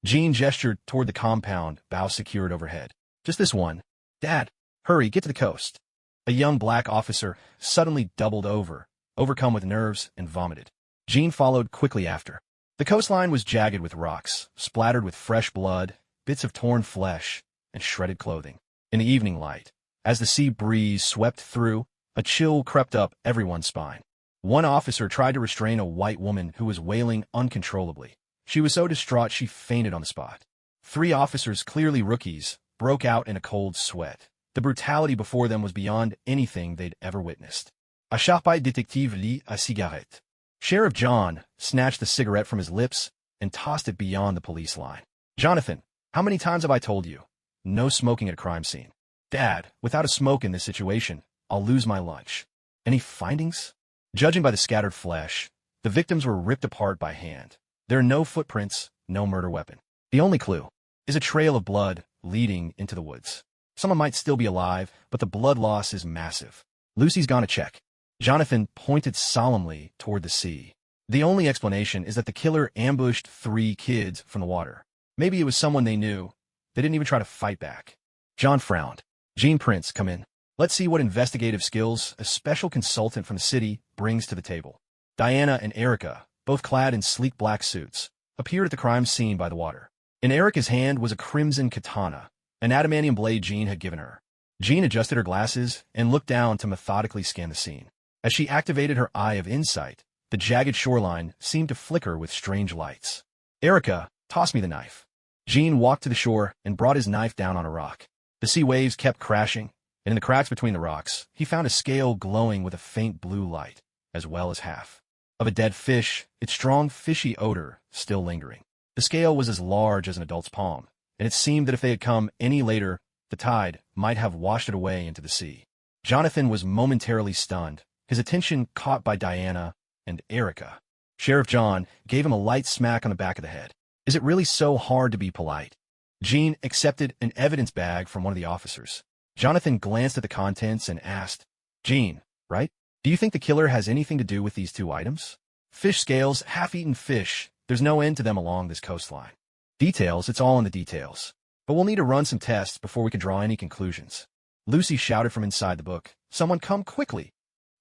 Jean gestured toward the compound, bow secured overhead. "Just this one." "Dad, hurry, get to the coast." A young black officer suddenly doubled over, overcome with nerves, and vomited. Jean followed quickly after. The coastline was jagged with rocks, splattered with fresh blood, bits of torn flesh, and shredded clothing. In the evening light, as the sea breeze swept through, a chill crept up everyone's spine. One officer tried to restrain a white woman who was wailing uncontrollably. She was so distraught she fainted on the spot. 3 officers, clearly rookies, broke out in a cold sweat. The brutality before them was beyond anything they'd ever witnessed. A sharp-eyed detective lit a cigarette. Sheriff John snatched the cigarette from his lips and tossed it beyond the police line. "Jonathan, how many times have I told you? No smoking at a crime scene." "Dad, without a smoke in this situation, I'll lose my lunch." "Any findings?" Judging by the scattered flesh, the victims were ripped apart by hand. There are no footprints, no murder weapon. The only clue is a trail of blood leading into the woods. Someone might still be alive, but the blood loss is massive. "Lucy's gonna check." Jonathan pointed solemnly toward the sea. "The only explanation is that the killer ambushed 3 kids from the water. Maybe it was someone they knew. They didn't even try to fight back." John frowned. "Jean, Prince, come in. Let's see what investigative skills a special consultant from the city brings to the table." Diana and Erica, both clad in sleek black suits, appeared at the crime scene by the water. In Erica's hand was a crimson katana, an adamantium blade Jean had given her. Jean adjusted her glasses and looked down to methodically scan the scene. As she activated her eye of insight, the jagged shoreline seemed to flicker with strange lights. "Erica, toss me the knife." Jean walked to the shore and brought his knife down on a rock. The sea waves kept crashing, and in the cracks between the rocks, he found a scale glowing with a faint blue light, as well as half of a dead fish, its strong fishy odor still lingering. The scale was as large as an adult's palm, and it seemed that if they had come any later, the tide might have washed it away into the sea. Jonathan was momentarily stunned, his attention caught by Diana and Erica. Sheriff John gave him a light smack on the back of the head. "Is it really so hard to be polite?" Jean accepted an evidence bag from one of the officers. Jonathan glanced at the contents and asked, "Jean, right? Do you think the killer has anything to do with these 2 items?" "Fish scales, half-eaten fish. There's no end to them along this coastline." "Details, it's all in the details. But we'll need to run some tests before we can draw any conclusions." Lucy shouted from inside the book, "Someone come quickly!"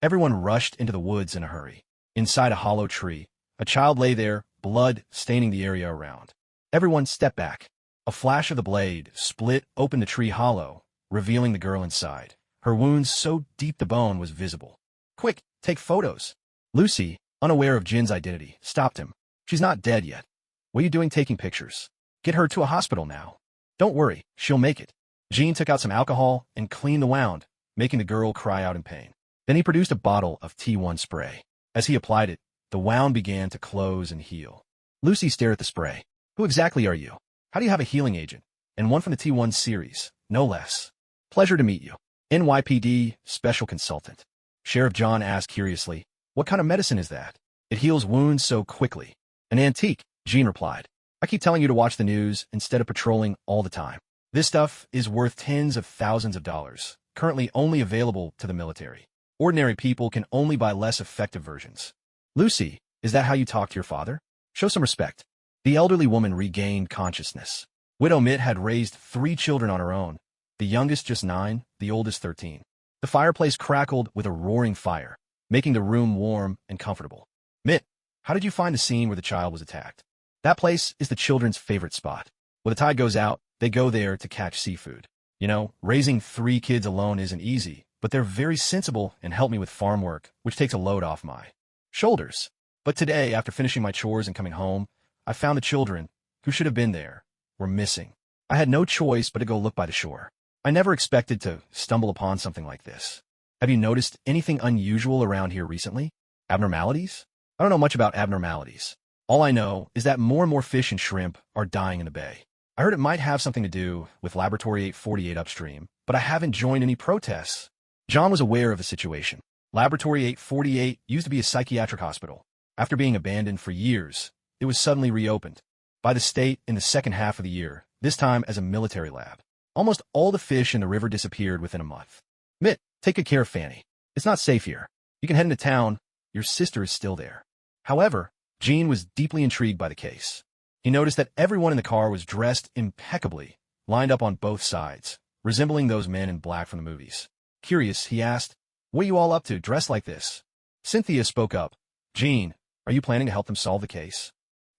Everyone rushed into the woods in a hurry. Inside a hollow tree, a child lay there, blood staining the area around. Everyone stepped back. A flash of the blade split open the tree hollow, revealing the girl inside. Her wounds so deep the bone was visible. "Quick, take photos." Lucy, unaware of Jin's identity, stopped him. "She's not dead yet. What are you doing taking pictures? Get her to a hospital now." "Don't worry, she'll make it." Jean took out some alcohol and cleaned the wound, making the girl cry out in pain. Then he produced a bottle of T1 spray. As he applied it, the wound began to close and heal. Lucy stared at the spray. "Who exactly are you? How do you have a healing agent? And one from the T1 series, no less." Pleasure to meet you. NYPD Special Consultant. Sheriff John asked curiously, what kind of medicine is that? It heals wounds so quickly. An antique, Jean replied. I keep telling you to watch the news instead of patrolling all the time. This stuff is worth tens of thousands of dollars, currently only available to the military. Ordinary people can only buy less effective versions. Lucy, is that how you talk to your father? Show some respect. The elderly woman regained consciousness. Widow Mitt had raised 3 children on her own, the youngest just 9, the oldest 13. The fireplace crackled with a roaring fire, making the room warm and comfortable. Mitt, how did you find the scene where the child was attacked? That place is the children's favorite spot. When the tide goes out, they go there to catch seafood. You know, raising 3 kids alone isn't easy, but they're very sensible and help me with farm work, which takes a load off my shoulders. But today, after finishing my chores and coming home, I found the children, who should have been there, were missing. I had no choice but to go look by the shore. I never expected to stumble upon something like this. Have you noticed anything unusual around here recently? Abnormalities? I don't know much about abnormalities. All I know is that more and more fish and shrimp are dying in the bay. I heard it might have something to do with Laboratory 848 upstream, but I haven't joined any protests. John was aware of the situation. Laboratory 848 used to be a psychiatric hospital. After being abandoned for years, it was suddenly reopened by the state in the second half of the year, this time as a military lab. Almost all the fish in the river disappeared within a month. Mitt, take good care of Fanny. It's not safe here. You can head into town. Your sister is still there. However, Jean was deeply intrigued by the case. He noticed that everyone in the car was dressed impeccably, lined up on both sides, resembling those men in black from the movies. Curious, he asked, what are you all up to, dressed like this? Cynthia spoke up. Jean, are you planning to help them solve the case?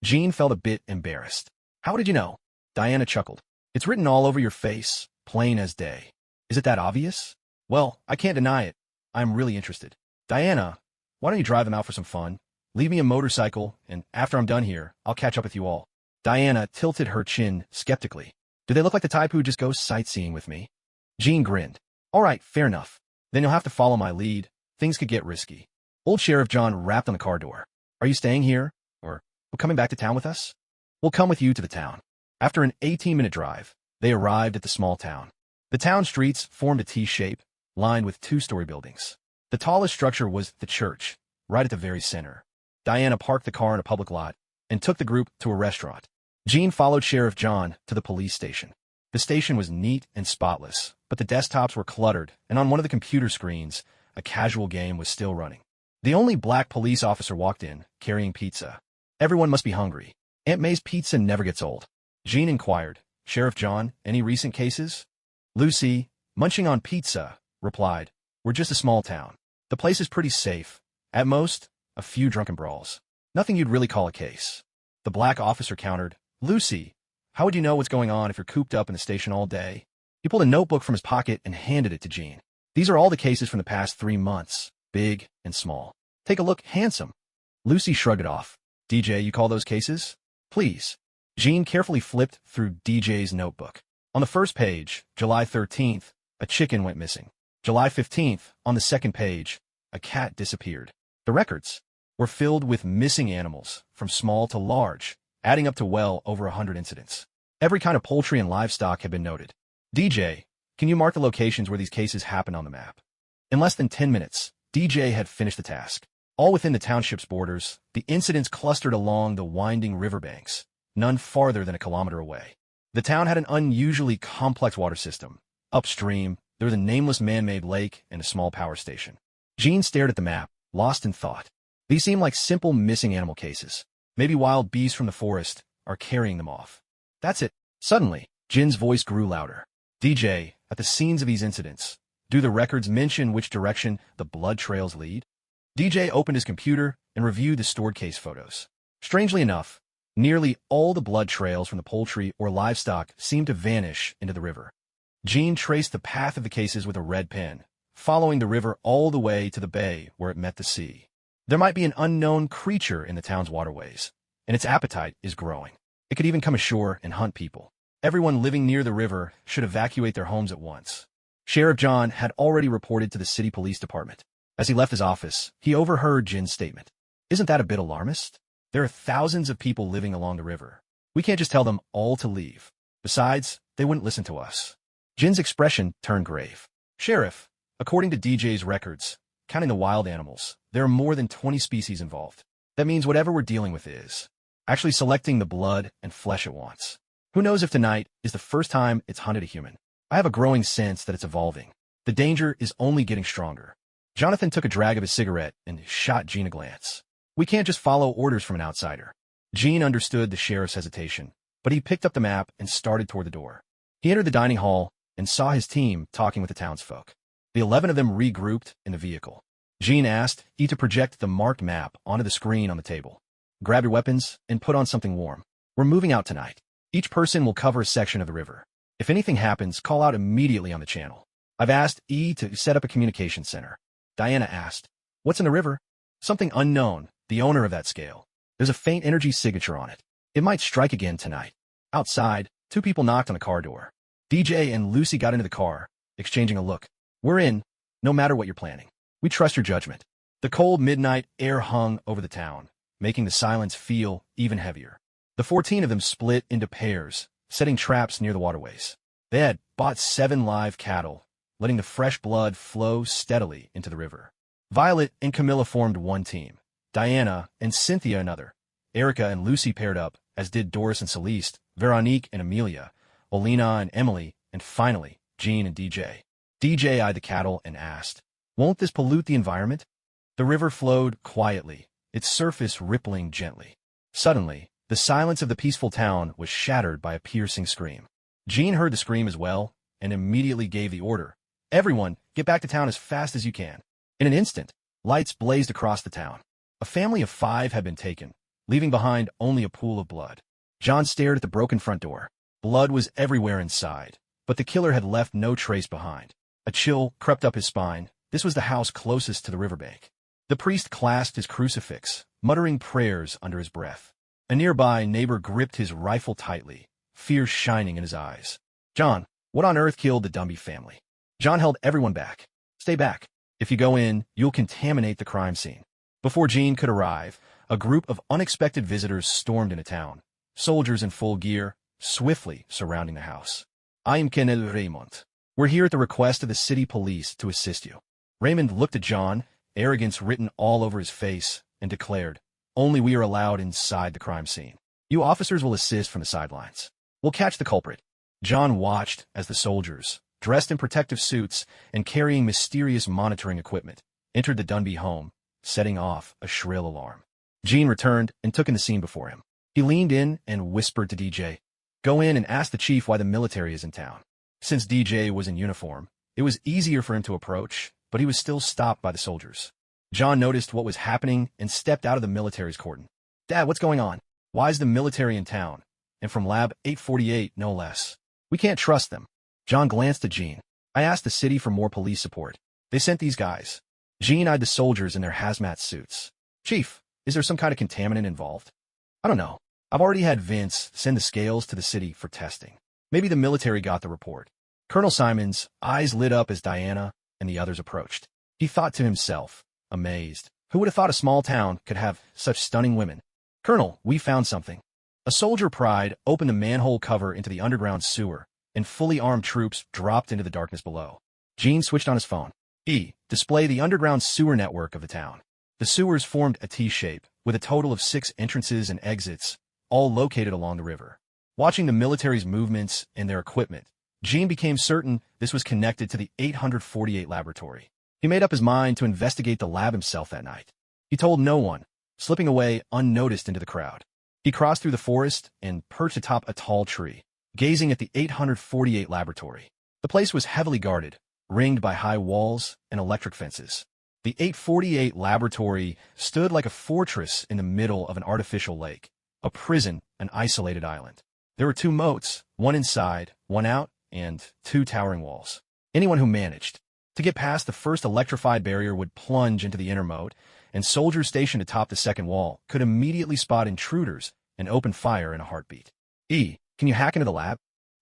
Jean felt a bit embarrassed. How did you know? Diana chuckled. It's written all over your face, plain as day. Is it that obvious? Well, I can't deny it. I'm really interested. Diana, why don't you drive them out for some fun? Leave me a motorcycle, and after I'm done here, I'll catch up with you all. Diana tilted her chin skeptically. Do they look like the type who just goes sightseeing with me? Jean grinned. All right, fair enough. Then you'll have to follow my lead. Things could get risky. Old Sheriff John rapped on the car door. Are you staying here, or coming back to town with us? We'll come with you to the town. After an 18-minute drive, they arrived at the small town. The town streets formed a T-shape, lined with 2-story buildings. The tallest structure was the church, right at the very center. Diana parked the car in a public lot and took the group to a restaurant. Jean followed Sheriff John to the police station. The station was neat and spotless, but the desktops were cluttered, and on one of the computer screens, a casual game was still running. The only black police officer walked in, carrying pizza. Everyone must be hungry. Aunt May's pizza never gets old. Jean inquired, Sheriff John, any recent cases? Lucy, munching on pizza, replied, we're just a small town. The place is pretty safe. At most, a few drunken brawls. Nothing you'd really call a case. The black officer countered, Lucy, how would you know what's going on if you're cooped up in the station all day? He pulled a notebook from his pocket and handed it to Jean. These are all the cases from the past 3 months, big and small. Take a look, handsome. Lucy shrugged it off. DJ, you call those cases? Please. Jean carefully flipped through DJ's notebook. On the first page, July 13th, a chicken went missing. July 15th, on the second page, a cat disappeared. The records were filled with missing animals, from small to large, adding up to well over 100 incidents. Every kind of poultry and livestock had been noted. DJ, can you mark the locations where these cases happened on the map? In less than 10 minutes, DJ had finished the task. All within the township's borders, the incidents clustered along the winding riverbanks, none farther than a kilometer away. The town had an unusually complex water system. Upstream, there was a nameless man-made lake and a small power station. Jean stared at the map, lost in thought. These seemed like simple missing animal cases. Maybe wild beasts from the forest are carrying them off. That's it. Suddenly, Jin's voice grew louder. DJ, at the scenes of these incidents, do the records mention which direction the blood trails lead? DJ opened his computer and reviewed the stored case photos. Strangely enough, nearly all the blood trails from the poultry or livestock seemed to vanish into the river. Jean traced the path of the cases with a red pen, following the river all the way to the bay where it met the sea. There might be an unknown creature in the town's waterways, and its appetite is growing. It could even come ashore and hunt people. Everyone living near the river should evacuate their homes at once. Sheriff John had already reported to the city police department. As he left his office, he overheard Jin's statement. Isn't that a bit alarmist? There are thousands of people living along the river. We can't just tell them all to leave. Besides, they wouldn't listen to us. Jin's expression turned grave. Sheriff, according to DJ's records, counting the wild animals, there are more than 20 species involved. That means whatever we're dealing with is actually selecting the blood and flesh it wants. Who knows if tonight is the first time it's hunted a human? I have a growing sense that it's evolving. The danger is only getting stronger. Jonathan took a drag of his cigarette and shot Jean a glance. We can't just follow orders from an outsider. Jean understood the sheriff's hesitation, but he picked up the map and started toward the door. He entered the dining hall and saw his team talking with the townsfolk. The 11 of them regrouped in the vehicle. Jean asked E to project the marked map onto the screen on the table. Grab your weapons and put on something warm. We're moving out tonight. Each person will cover a section of the river. If anything happens, call out immediately on the channel. I've asked E to set up a communication center. Diana asked, what's in the river? Something unknown, the owner of that scale. There's a faint energy signature on it. It might strike again tonight. Outside, 2 people knocked on the car door. DJ and Lucy got into the car, exchanging a look. We're in, no matter what you're planning. We trust your judgment. The cold midnight air hung over the town, making the silence feel even heavier. The 14 of them split into pairs, setting traps near the waterways. They had bought 7 live cattle, letting the fresh blood flow steadily into the river. Violet and Camilla formed one team. Diana and Cynthia another. Erica and Lucy paired up, as did Doris and Celeste, Veronique and Amelia, Olena and Emily, and finally, Jean and DJ. DJ eyed the cattle and asked, won't this pollute the environment? The river flowed quietly, its surface rippling gently. Suddenly, the silence of the peaceful town was shattered by a piercing scream. Jean heard the scream as well, and immediately gave the order. Everyone, get back to town as fast as you can. In an instant, lights blazed across the town. A family of 5 had been taken, leaving behind only a pool of blood. John stared at the broken front door. Blood was everywhere inside, but the killer had left no trace behind. A chill crept up his spine. This was the house closest to the riverbank. The priest clasped his crucifix, muttering prayers under his breath. A nearby neighbor gripped his rifle tightly, fear shining in his eyes. John, what on earth killed the Dumby family? John held everyone back. Stay back. If you go in, you'll contaminate the crime scene. Before Jean could arrive, a group of unexpected visitors stormed into town, soldiers in full gear, swiftly surrounding the house. I am Colonel Raymond. We're here at the request of the city police to assist you. Raymond looked at John, arrogance written all over his face, and declared, only we are allowed inside the crime scene. You officers will assist from the sidelines. We'll catch the culprit. John watched as the soldiers, dressed in protective suits and carrying mysterious monitoring equipment, entered the Dunby home, setting off a shrill alarm. Jean returned and took in the scene before him. He leaned in and whispered to DJ, go in and ask the chief why the military is in town. Since DJ was in uniform, it was easier for him to approach, but he was still stopped by the soldiers. John noticed what was happening and stepped out of the military's cordon. Dad, what's going on? Why is the military in town? And from Lab 848, no less. We can't trust them. John glanced at Jean. I asked the city for more police support. They sent these guys. Jean eyed the soldiers in their hazmat suits. Chief, is there some kind of contaminant involved? I don't know. I've already had Vince send the scales to the city for testing. Maybe the military got the report. Colonel Simon's eyes lit up as Diana and the others approached. He thought to himself, amazed. Who would have thought a small town could have such stunning women? Colonel, we found something. A soldier pride opened the manhole cover into the underground sewer, and fully armed troops dropped into the darkness below. Jean switched on his phone. Display the underground sewer network of the town. The sewers formed a T-shape, with a total of 6 entrances and exits, all located along the river. Watching the military's movements and their equipment, Jean became certain this was connected to the 848 laboratory. He made up his mind to investigate the lab himself that night. He told no one, slipping away unnoticed into the crowd. He crossed through the forest and perched atop a tall tree, gazing at the 848 laboratory. The place was heavily guarded, ringed by high walls and electric fences. The 848 laboratory stood like a fortress in the middle of an artificial lake, a prison, an isolated island. There were 2 moats, one inside, one out, and 2 towering walls. Anyone who managed to get past the first electrified barrier would plunge into the inner moat, and soldiers stationed atop the second wall could immediately spot intruders and open fire in a heartbeat. Can you hack into the lab?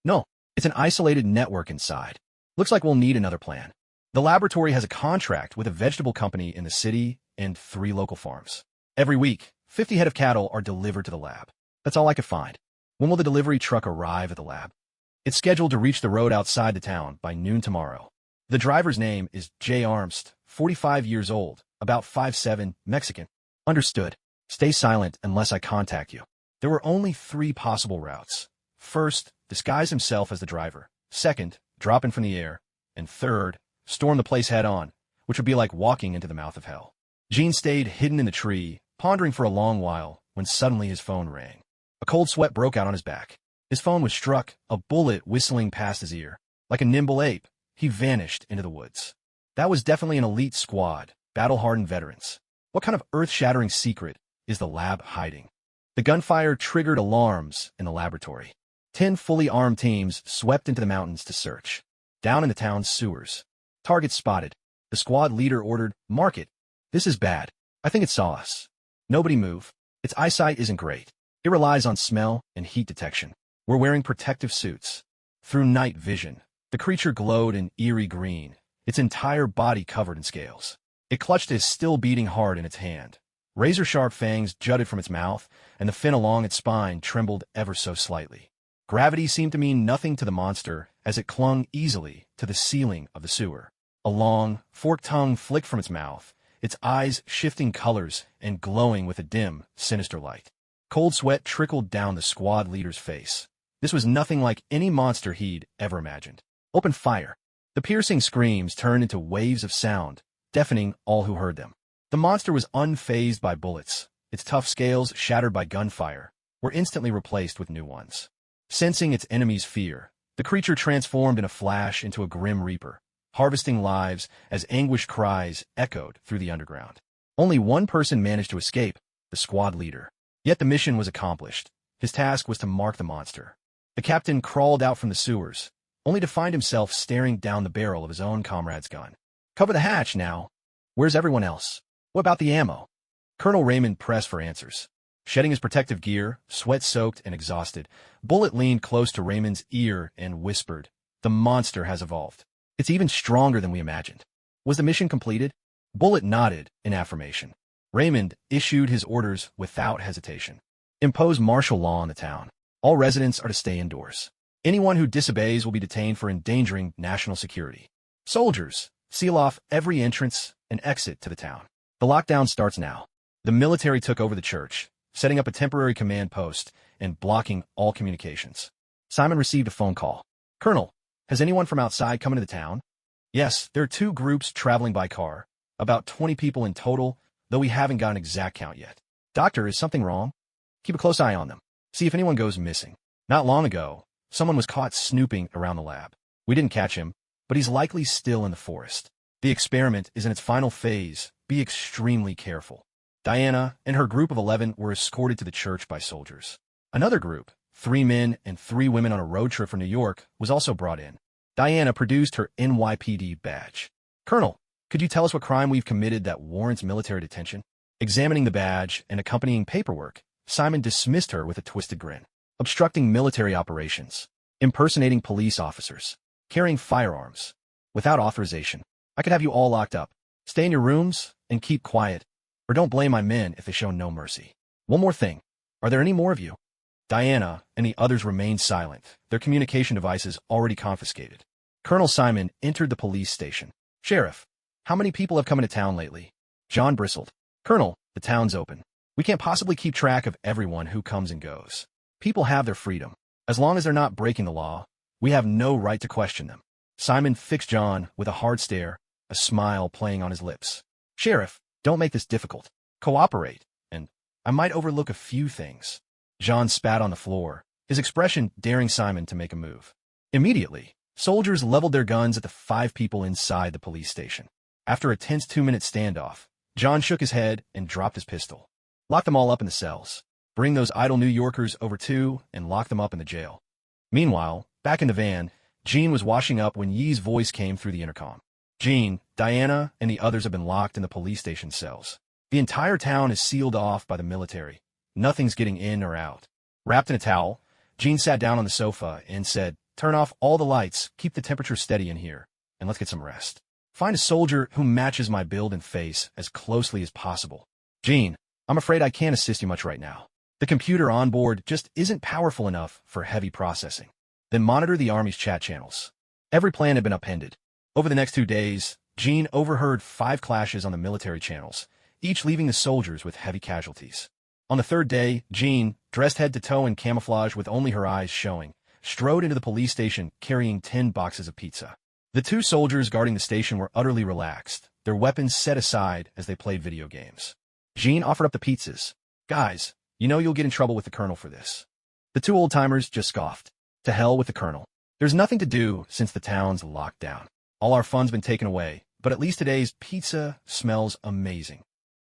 No, it's an isolated network inside. Looks like we'll need another plan. The laboratory has a contract with a vegetable company in the city and 3 local farms. Every week, 50 head of cattle are delivered to the lab. That's all I could find. When will the delivery truck arrive at the lab? It's scheduled to reach the road outside the town by noon tomorrow. The driver's name is Jay Armst, 45 years old, about 5'7", Mexican. Understood. Stay silent unless I contact you. There were only 3 possible routes. First, disguise himself as the driver. Second, drop in from the air. And third, storm the place head-on, which would be like walking into the mouth of hell. Gene stayed hidden in the tree, pondering for a long while, when suddenly his phone rang. A cold sweat broke out on his back. His phone was struck, a bullet whistling past his ear. Like a nimble ape, he vanished into the woods. That was definitely an elite squad, battle-hardened veterans. What kind of earth-shattering secret is the lab hiding? The gunfire triggered alarms in the laboratory. 10 fully armed teams swept into the mountains to search. Down in the town's sewers. Target spotted. The squad leader ordered, "Mark it. This is bad. I think it saw us." Nobody move. Its eyesight isn't great. It relies on smell and heat detection. We're wearing protective suits. Through night vision, the creature glowed an eerie green, its entire body covered in scales. It clutched his still-beating heart in its hand. Razor-sharp fangs jutted from its mouth, and the fin along its spine trembled ever so slightly. Gravity seemed to mean nothing to the monster as it clung easily to the ceiling of the sewer. A long, forked tongue flicked from its mouth, its eyes shifting colors and glowing with a dim, sinister light. Cold sweat trickled down the squad leader's face. This was nothing like any monster he'd ever imagined. Open fire. The piercing screams turned into waves of sound, deafening all who heard them. The monster was unfazed by bullets. Its tough scales, shattered by gunfire, were instantly replaced with new ones. Sensing its enemy's fear, the creature transformed in a flash into a grim reaper, harvesting lives as anguished cries echoed through the underground. Only one person managed to escape, the squad leader. Yet the mission was accomplished. His task was to mark the monster. The captain crawled out from the sewers, only to find himself staring down the barrel of his own comrade's gun. "Cover the hatch now. Where's everyone else? What about the ammo?" Colonel Raymond pressed for answers. Shedding his protective gear, sweat-soaked and exhausted, Bullet leaned close to Raymond's ear and whispered, "The monster has evolved. It's even stronger than we imagined." Was the mission completed? Bullet nodded in affirmation. Raymond issued his orders without hesitation. Impose martial law on the town. All residents are to stay indoors. Anyone who disobeys will be detained for endangering national security. Soldiers, seal off every entrance and exit to the town. The lockdown starts now. The military took over the church, setting up a temporary command post and blocking all communications. Simon received a phone call. "Colonel, has anyone from outside come into the town?" "Yes, there are 2 groups traveling by car, about 20 people in total, though we haven't got an exact count yet." "Doctor, is something wrong?" "Keep a close eye on them. See if anyone goes missing. Not long ago, someone was caught snooping around the lab. We didn't catch him, but he's likely still in the forest. The experiment is in its final phase. Be extremely careful." Diana and her group of 11 were escorted to the church by soldiers. Another group, 3 men and 3 women on a road trip from New York, was also brought in. Diana produced her NYPD badge. "Colonel, could you tell us what crime we've committed that warrants military detention?" Examining the badge and accompanying paperwork, Simon dismissed her with a twisted grin. "Obstructing military operations, impersonating police officers, carrying firearms, without authorization. I could have you all locked up. Stay in your rooms and keep quiet, or don't blame my men if they show no mercy. One more thing. Are there any more of you?" Diana and the others remained silent, their communication devices already confiscated. Colonel Simon entered the police station. "Sheriff, how many people have come into town lately?" John bristled. "Colonel, the town's open. We can't possibly keep track of everyone who comes and goes. People have their freedom. As long as they're not breaking the law, we have no right to question them." Simon fixed John with a hard stare, a smile playing on his lips. "Sheriff, don't make this difficult. Cooperate, and I might overlook a few things." John spat on the floor, his expression daring Simon to make a move. Immediately, soldiers leveled their guns at the 5 people inside the police station. After a tense 2-minute standoff, John shook his head and dropped his pistol. "Lock them all up in the cells. Bring those idle New Yorkers over too and lock them up in the jail." Meanwhile, back in the van, Jean was washing up when Yi's voice came through the intercom. "Jean, Diana, and the others have been locked in the police station cells. The entire town is sealed off by the military. Nothing's getting in or out." Wrapped in a towel, Jean sat down on the sofa and said, "Turn off all the lights, keep the temperature steady in here, and let's get some rest. Find a soldier who matches my build and face as closely as possible. Jean, I'm afraid I can't assist you much right now. The computer on board just isn't powerful enough for heavy processing." then monitor the army's chat channels. Every plan had been upended. Over the next 2 days, Jean overheard 5 clashes on the military channels, each leaving the soldiers with heavy casualties. On the 3rd day, Jean, dressed head to toe in camouflage with only her eyes showing, strode into the police station carrying 10 boxes of pizza. The 2 soldiers guarding the station were utterly relaxed, their weapons set aside as they played video games. Jean offered up the pizzas. "Guys, you know you'll get in trouble with the colonel for this." The 2 old-timers just scoffed. "To hell with the colonel. There's nothing to do since the town's locked down. All our fun's been taken away, but at least today's pizza smells amazing."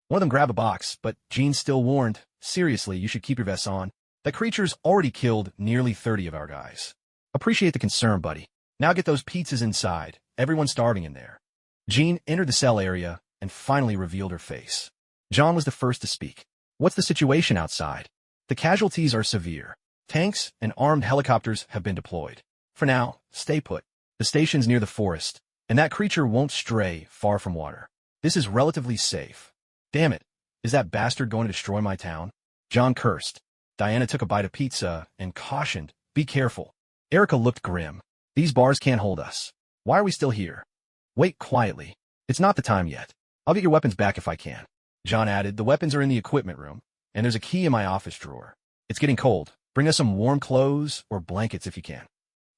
One of them grabbed a box, but Jean still warned, "Seriously, you should keep your vests on. That creature's already killed nearly 30 of our guys." "Appreciate the concern, buddy. Now get those pizzas inside. Everyone's starving in there." Jean entered the cell area and finally revealed her face. John was the first to speak. "What's the situation outside?" "The casualties are severe. Tanks and armed helicopters have been deployed. For now, stay put. The station's near the forest, and that creature won't stray far from water. This is relatively safe." "Damn it. Is that bastard going to destroy my town?" John cursed. Diana took a bite of pizza and cautioned, "Be careful." Erica looked grim. "These bars can't hold us. Why are we still here?" "Wait quietly. It's not the time yet. I'll get your weapons back if I can." John added, "The weapons are in the equipment room, and there's a key in my office drawer. It's getting cold. Bring us some warm clothes or blankets if you can."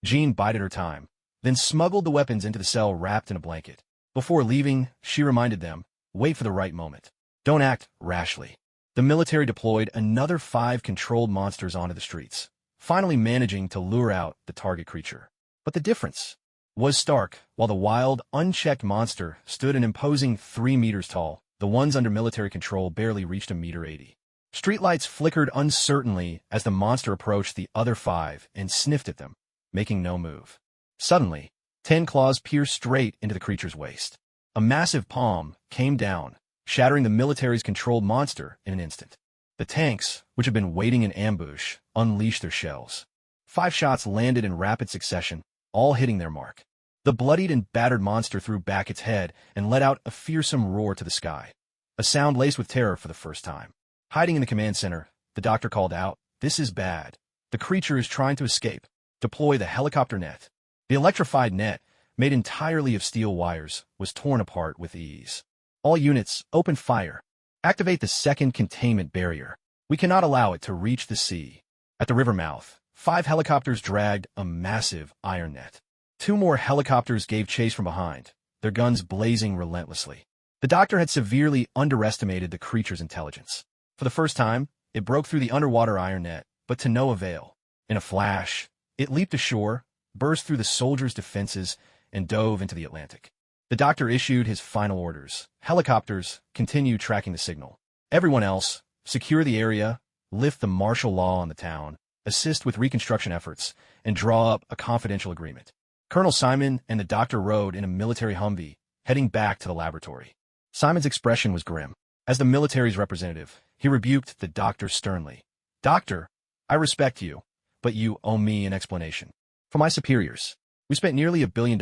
Jean bided her time, then smuggled the weapons into the cell wrapped in a blanket. Before leaving, she reminded them, "Wait for the right moment. Don't act rashly." The military deployed another 5 controlled monsters onto the streets, finally managing to lure out the target creature. But the difference was stark. While the wild, unchecked monster stood an imposing 3 meters tall, the ones under military control barely reached 1.80 meters. Streetlights flickered uncertainly as the monster approached the other 5 and sniffed at them, making no move. Suddenly, 10 claws pierced straight into the creature's waist. A massive palm came down, shattering the military's controlled monster in an instant. The tanks, which had been waiting in ambush, unleashed their shells. 5 shots landed in rapid succession, all hitting their mark. The bloodied and battered monster threw back its head and let out a fearsome roar to the sky, a sound laced with terror for the first time. Hiding in the command center, the doctor called out, "This is bad. The creature is trying to escape. Deploy the helicopter net." The electrified net, made entirely of steel wires, was torn apart with ease. "All units, open fire. Activate the second containment barrier. We cannot allow it to reach the sea." At the river mouth, 5 helicopters dragged a massive iron net. 2 more helicopters gave chase from behind, their guns blazing relentlessly. The doctor had severely underestimated the creature's intelligence. For the first time, it broke through the underwater iron net, but to no avail. In a flash, it leaped ashore, burst through the soldiers' defenses, and dove into the Atlantic. The doctor issued his final orders. "Helicopters, continue tracking the signal. Everyone else, secure the area, lift the martial law on the town, assist with reconstruction efforts, and draw up a confidential agreement." Colonel Simon and the doctor rode in a military Humvee, heading back to the laboratory. Simon's expression was grim. As the military's representative, he rebuked the doctor sternly. "Doctor, I respect you, but you owe me an explanation. For my superiors, we spent nearly $1 billion,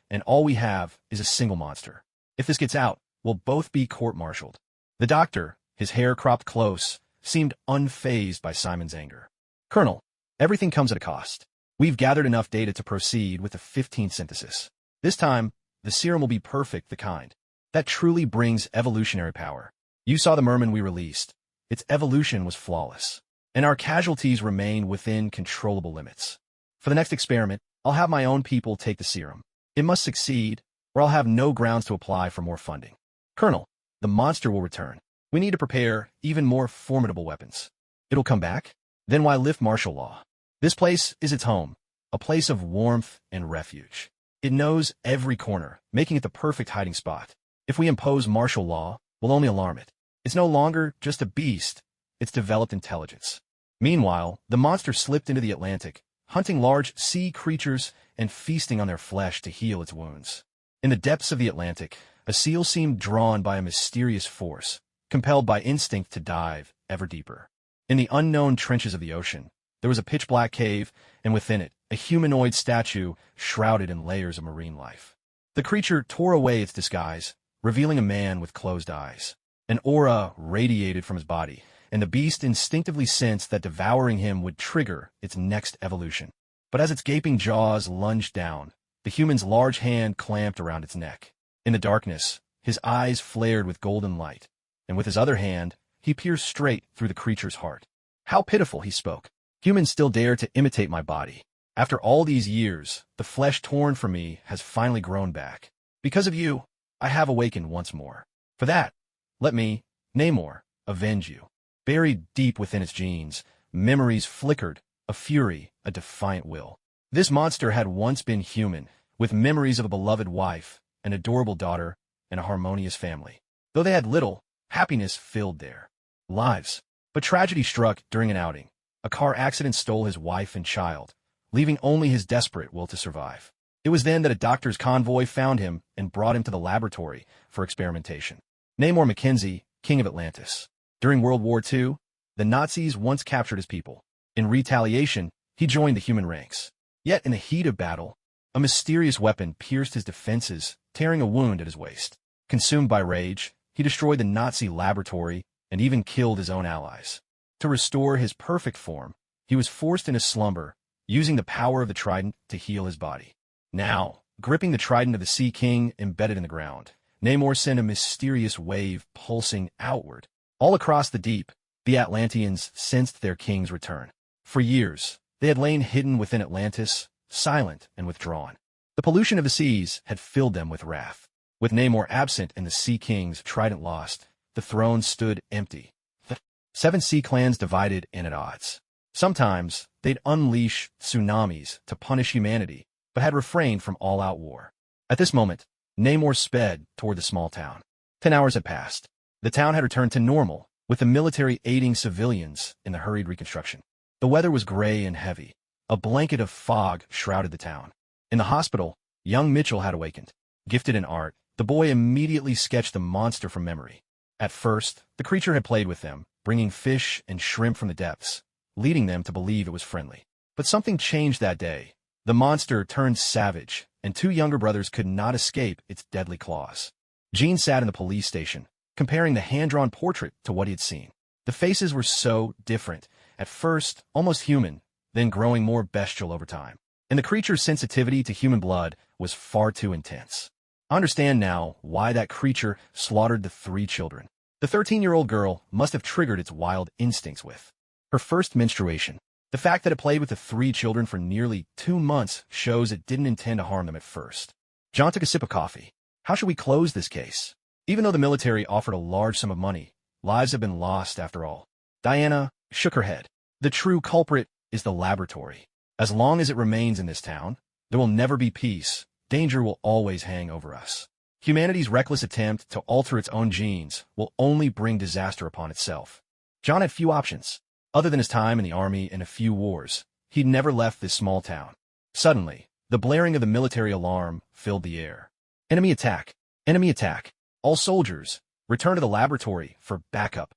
and all we have is a single monster. If this gets out, we'll both be court-martialed." The doctor, his hair cropped close, seemed unfazed by Simon's anger. "Colonel, everything comes at a cost. We've gathered enough data to proceed with the 15th synthesis. This time, the serum will be perfect, the kind that truly brings evolutionary power. You saw the merman we released. Its evolution was flawless, and our casualties remain within controllable limits. For the next experiment, I'll have my own people take the serum. It must succeed, or I'll have no grounds to apply for more funding. Colonel, the monster will return. We need to prepare even more formidable weapons. It'll come back? Then why lift martial law? This place is its home, a place of warmth and refuge. It knows every corner, making it the perfect hiding spot. If we impose martial law, we'll only alarm it. It's no longer just a beast, it's developed intelligence." Meanwhile, the monster slipped into the Atlantic, hunting large sea creatures and feasting on their flesh to heal its wounds. In the depths of the Atlantic, a seal seemed drawn by a mysterious force, compelled by instinct to dive ever deeper. In the unknown trenches of the ocean, there was a pitch-black cave, and within it, a humanoid statue shrouded in layers of marine life. The creature tore away its disguise, revealing a man with closed eyes. An aura radiated from his body, and the beast instinctively sensed that devouring him would trigger its next evolution. But as its gaping jaws lunged down, the human's large hand clamped around its neck. In the darkness, his eyes flared with golden light, and with his other hand, he pierced straight through the creature's heart. "How pitiful," he spoke. "Humans still dare to imitate my body. After all these years, the flesh torn from me has finally grown back. Because of you, I have awakened once more. For that, let me, Namor, avenge you." Buried deep within its genes, memories flickered, a fury, a defiant will. This monster had once been human, with memories of a beloved wife, an adorable daughter, and a harmonious family. Though they had little, happiness filled their lives. But tragedy struck during an outing. A car accident stole his wife and child, leaving only his desperate will to survive. It was then that a doctor's convoy found him and brought him to the laboratory for experimentation. Namor Mackenzie, King of Atlantis. During World War II, the Nazis once captured his people. In retaliation, he joined the human ranks. Yet in the heat of battle, a mysterious weapon pierced his defenses, tearing a wound at his waist. Consumed by rage, he destroyed the Nazi laboratory and even killed his own allies. To restore his perfect form, he was forced into slumber, using the power of the trident to heal his body. Now, gripping the trident of the Sea King embedded in the ground, Namor sent a mysterious wave pulsing outward. All across the deep, the Atlanteans sensed their king's return. For years, they had lain hidden within Atlantis, silent and withdrawn. The pollution of the seas had filled them with wrath. With Namor absent and the Sea King's trident lost, the throne stood empty. The 7 sea clans divided and at odds. Sometimes, they'd unleash tsunamis to punish humanity, but had refrained from all-out war. At this moment, Namor sped toward the small town. 10 hours had passed. The town had returned to normal, with the military aiding civilians in the hurried reconstruction. The weather was gray and heavy. A blanket of fog shrouded the town. In the hospital, young Mitchell had awakened. Gifted in art, the boy immediately sketched the monster from memory. At first, the creature had played with them, bringing fish and shrimp from the depths, leading them to believe it was friendly. But something changed that day. The monster turned savage, and 2 younger brothers could not escape its deadly claws. Gene sat in the police station, comparing the hand-drawn portrait to what he had seen. The faces were so different, at first almost human, then growing more bestial over time. And the creature's sensitivity to human blood was far too intense. I understand now why that creature slaughtered the 3 children. The 13-year-old girl must have triggered its wild instincts with her first menstruation. The fact that it played with the 3 children for nearly 2 months shows it didn't intend to harm them at first. John took a sip of coffee. How should we close this case? Even though the military offered a large sum of money, lives have been lost after all. Diana shook her head. The true culprit is the laboratory. As long as it remains in this town, there will never be peace. Danger will always hang over us. Humanity's reckless attempt to alter its own genes will only bring disaster upon itself. John had few options. Other than his time in the army and a few wars, he'd never left this small town. Suddenly, the blaring of the military alarm filled the air. Enemy attack! Enemy attack! All soldiers, return to the laboratory for backup.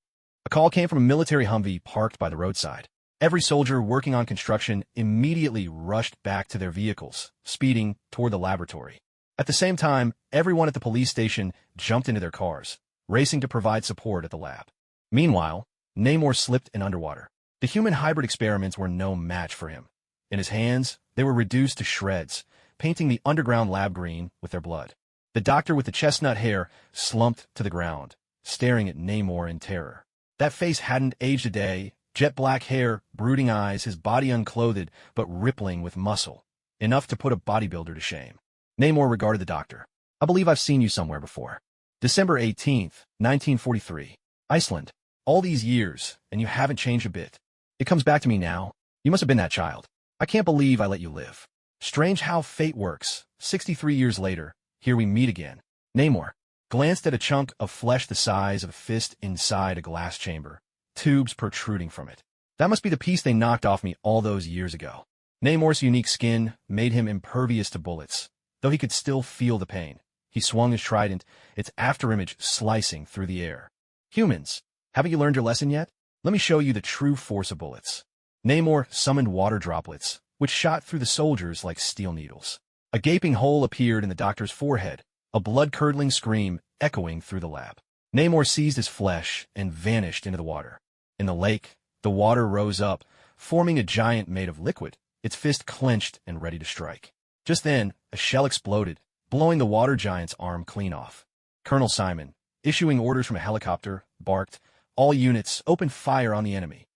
A call came from a military Humvee parked by the roadside. Every soldier working on construction immediately rushed back to their vehicles, speeding toward the laboratory. At the same time, everyone at the police station jumped into their cars, racing to provide support at the lab. Meanwhile, Namor slipped in underwater. The human hybrid experiments were no match for him. In his hands, they were reduced to shreds, painting the underground lab green with their blood. The doctor with the chestnut hair slumped to the ground, staring at Namor in terror. That face hadn't aged a day, jet black hair, brooding eyes, his body unclothed but rippling with muscle, enough to put a bodybuilder to shame. Namor regarded the doctor. I believe I've seen you somewhere before. December 18th, 1943. Iceland. All these years, and you haven't changed a bit. It comes back to me now. You must have been that child. I can't believe I let you live. Strange how fate works. 63 years later, here we meet again. Namor glanced at a chunk of flesh the size of a fist inside a glass chamber, tubes protruding from it. That must be the piece they knocked off me all those years ago. Namor's unique skin made him impervious to bullets, though he could still feel the pain. He swung his trident, its afterimage slicing through the air. Humans, haven't you learned your lesson yet? Let me show you the true force of bullets. Namor summoned water droplets, which shot through the soldiers like steel needles. A gaping hole appeared in the doctor's forehead, a blood-curdling scream echoing through the lab. Namor seized his flesh and vanished into the water. In the lake, the water rose up, forming a giant made of liquid, its fist clenched and ready to strike. Just then, a shell exploded, blowing the water giant's arm clean off. Colonel Simon, issuing orders from a helicopter, barked, "All units, open fire on the enemy."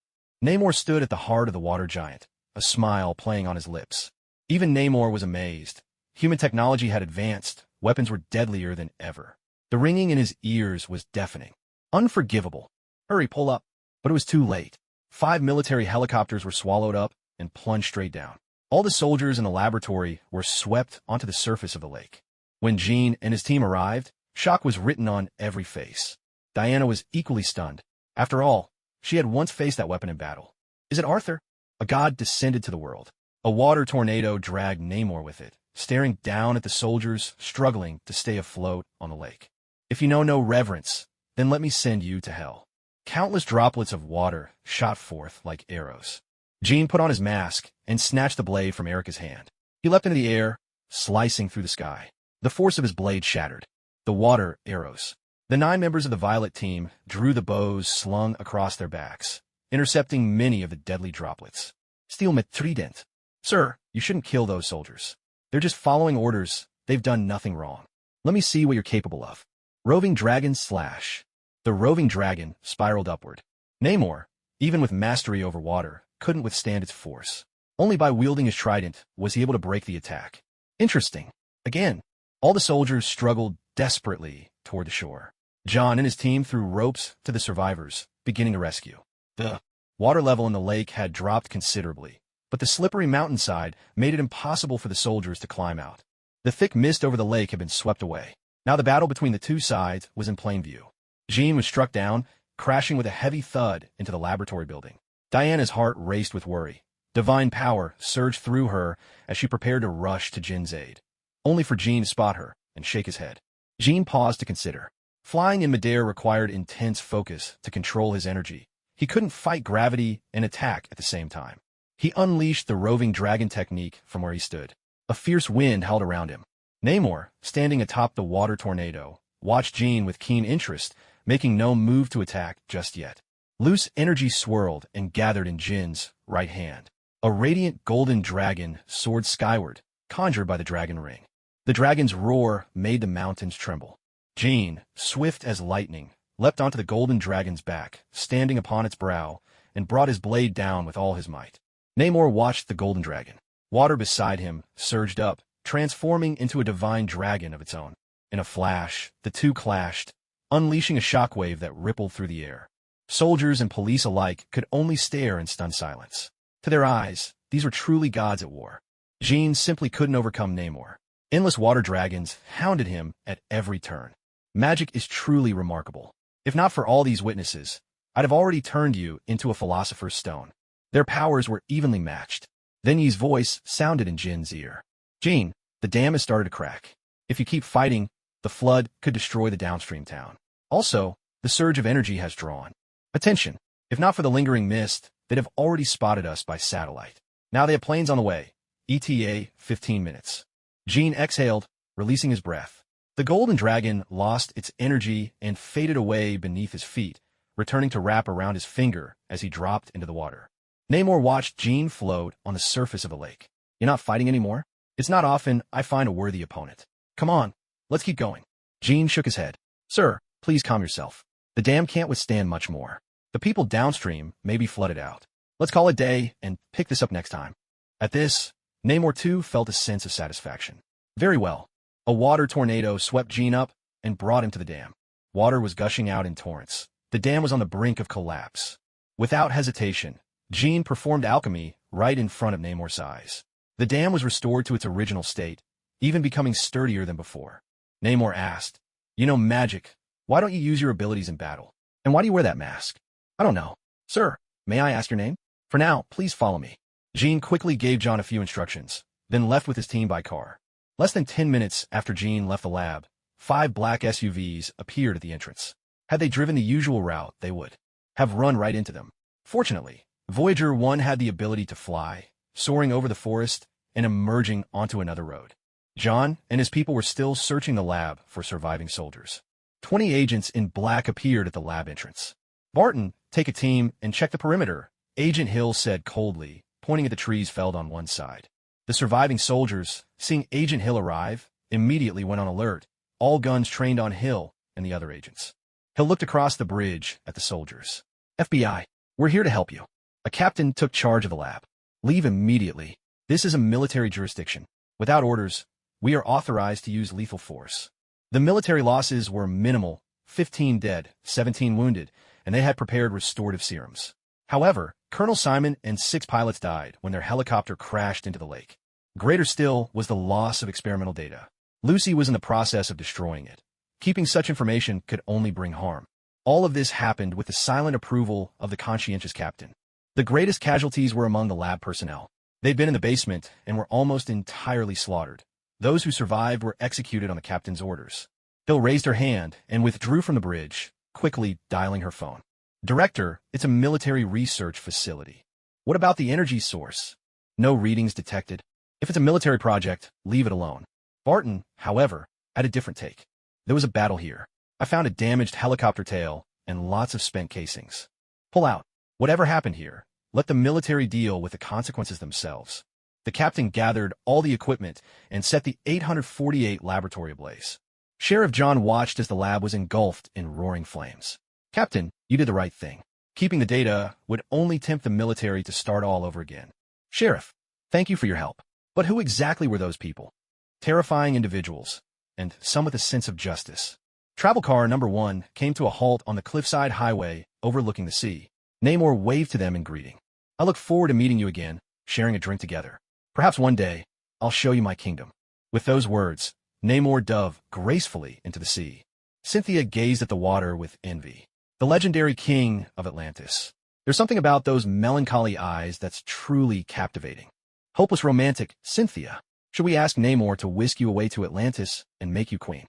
Namor stood at the heart of the water giant, a smile playing on his lips. Even Namor was amazed. Human technology had advanced, weapons were deadlier than ever. The ringing in his ears was deafening. Unforgivable. "Hurry, pull up." But it was too late. 5 military helicopters were swallowed up and plunged straight down. All the soldiers in the laboratory were swept onto the surface of the lake. When Jean and his team arrived, shock was written on every face. Diana was equally stunned. After all, she had once faced that weapon in battle. Is it Arthur? A god descended to the world. A water tornado dragged Namor with it, staring down at the soldiers struggling to stay afloat on the lake. "If you know no reverence, then let me send you to hell." Countless droplets of water shot forth like arrows. Jean put on his mask and snatched the blade from Erica's hand. He leapt into the air, slicing through the sky. The force of his blade shattered the water arrows. The 9 members of the Violet team drew the bows slung across their backs, intercepting many of the deadly droplets. "Steel mit trident." "Sir, you shouldn't kill those soldiers. They're just following orders. They've done nothing wrong. Let me see what you're capable of." Roving dragon slash. The roving dragon spiraled upward. Namor, even with mastery over water, couldn't withstand its force. Only by wielding his trident was he able to break the attack. Interesting. Again, all the soldiers struggled desperately toward the shore. John and his team threw ropes to the survivors, beginning to rescue. The water level in the lake had dropped considerably, but the slippery mountainside made it impossible for the soldiers to climb out. The thick mist over the lake had been swept away. Now the battle between the two sides was in plain view. Jean was struck down, crashing with a heavy thud into the laboratory building. Diana's heart raced with worry. Divine power surged through her as she prepared to rush to Jin's aid, only for Jean to spot her and shake his head. Jean paused to consider. Flying in midair required intense focus to control his energy. He couldn't fight gravity and attack at the same time. He unleashed the roving dragon technique from where he stood. A fierce wind held around him. Namor, standing atop the water tornado, watched Jean with keen interest, making no move to attack just yet. Loose energy swirled and gathered in Jin's right hand. A radiant golden dragon soared skyward, conjured by the dragon ring. The dragon's roar made the mountains tremble. Jean, swift as lightning, leapt onto the golden dragon's back, standing upon its brow, and brought his blade down with all his might. Namor watched the golden dragon. Water beside him surged up, transforming into a divine dragon of its own. In a flash, the two clashed, unleashing a shockwave that rippled through the air. Soldiers and police alike could only stare in stunned silence. To their eyes, these were truly gods at war. Jean simply couldn't overcome Namor. Endless water dragons hounded him at every turn. Magic is truly remarkable. If not for all these witnesses, I'd have already turned you into a philosopher's stone. Their powers were evenly matched. Then Yi's voice sounded in Jin's ear. "Jean, the dam has started to crack. If you keep fighting, the flood could destroy the downstream town. Also, the surge of energy has drawn attention. If not for the lingering mist, they'd have already spotted us by satellite. Now they have planes on the way. ETA 15 minutes. Jean exhaled, releasing his breath. The golden dragon lost its energy and faded away beneath his feet, returning to wrap around his finger as he dropped into the water. Namor watched Jean float on the surface of the lake. "You're not fighting anymore? It's not often I find a worthy opponent. Come on, let's keep going." Jean shook his head. "Sir, please calm yourself. The dam can't withstand much more. The people downstream may be flooded out. Let's call it a day and pick this up next time." At this, Namor too felt a sense of satisfaction. Very well. A water tornado swept Jean up and brought him to the dam. Water was gushing out in torrents. The dam was on the brink of collapse. Without hesitation, Jean performed alchemy right in front of Namor's eyes. The dam was restored to its original state, even becoming sturdier than before. Namor asked, "You know magic. Why don't you use your abilities in battle? And why do you wear that mask?" "I don't know. Sir, may I ask your name?" "For now, please follow me." Jean quickly gave John a few instructions, then left with his team by car. Less than 10 minutes after Jean left the lab, 5 black SUVs appeared at the entrance. Had they driven the usual route, they would have run right into them. Fortunately, Voyager 1 had the ability to fly, soaring over the forest and emerging onto another road. John and his people were still searching the lab for surviving soldiers. 20 agents in black appeared at the lab entrance. "Barton, take a team and check the perimeter," Agent Hill said coldly, pointing at the trees felled on one side. The surviving soldiers, seeing Agent Hill arrive, immediately went on alert, all guns trained on Hill and the other agents. Hill looked across the bridge at the soldiers. FBI, we're here to help you. A captain took charge of the lab. Leave immediately. This is a military jurisdiction. Without orders, we are authorized to use lethal force. The military losses were minimal, 15 dead, 17 wounded, and they had prepared restorative serums. However, Colonel Simon and 6 pilots died when their helicopter crashed into the lake. Greater still was the loss of experimental data. Lucy was in the process of destroying it. Keeping such information could only bring harm. All of this happened with the silent approval of the conscientious captain. The greatest casualties were among the lab personnel. They'd been in the basement and were almost entirely slaughtered. Those who survived were executed on the captain's orders. Hill raised her hand and withdrew from the bridge, quickly dialing her phone. Director, it's a military research facility. What about the energy source? No readings detected. If it's a military project, leave it alone. Barton, however, had a different take. There was a battle here. I found a damaged helicopter tail and lots of spent casings. Pull out. Whatever happened here, let the military deal with the consequences themselves. The captain gathered all the equipment and set the 848 laboratory ablaze. Sheriff John watched as the lab was engulfed in roaring flames. Captain, you did the right thing. Keeping the data would only tempt the military to start all over again. Sheriff, thank you for your help. But who exactly were those people? Terrifying individuals, and some with a sense of justice. Travel car number 1 came to a halt on the cliffside highway overlooking the sea. Namor waved to them in greeting. I look forward to meeting you again, sharing a drink together. Perhaps one day, I'll show you my kingdom. With those words, Namor dove gracefully into the sea. Cynthia gazed at the water with envy. The legendary king of Atlantis. There's something about those melancholy eyes that's truly captivating. Hopeless romantic, Cynthia. Should we ask Namor to whisk you away to Atlantis and make you queen?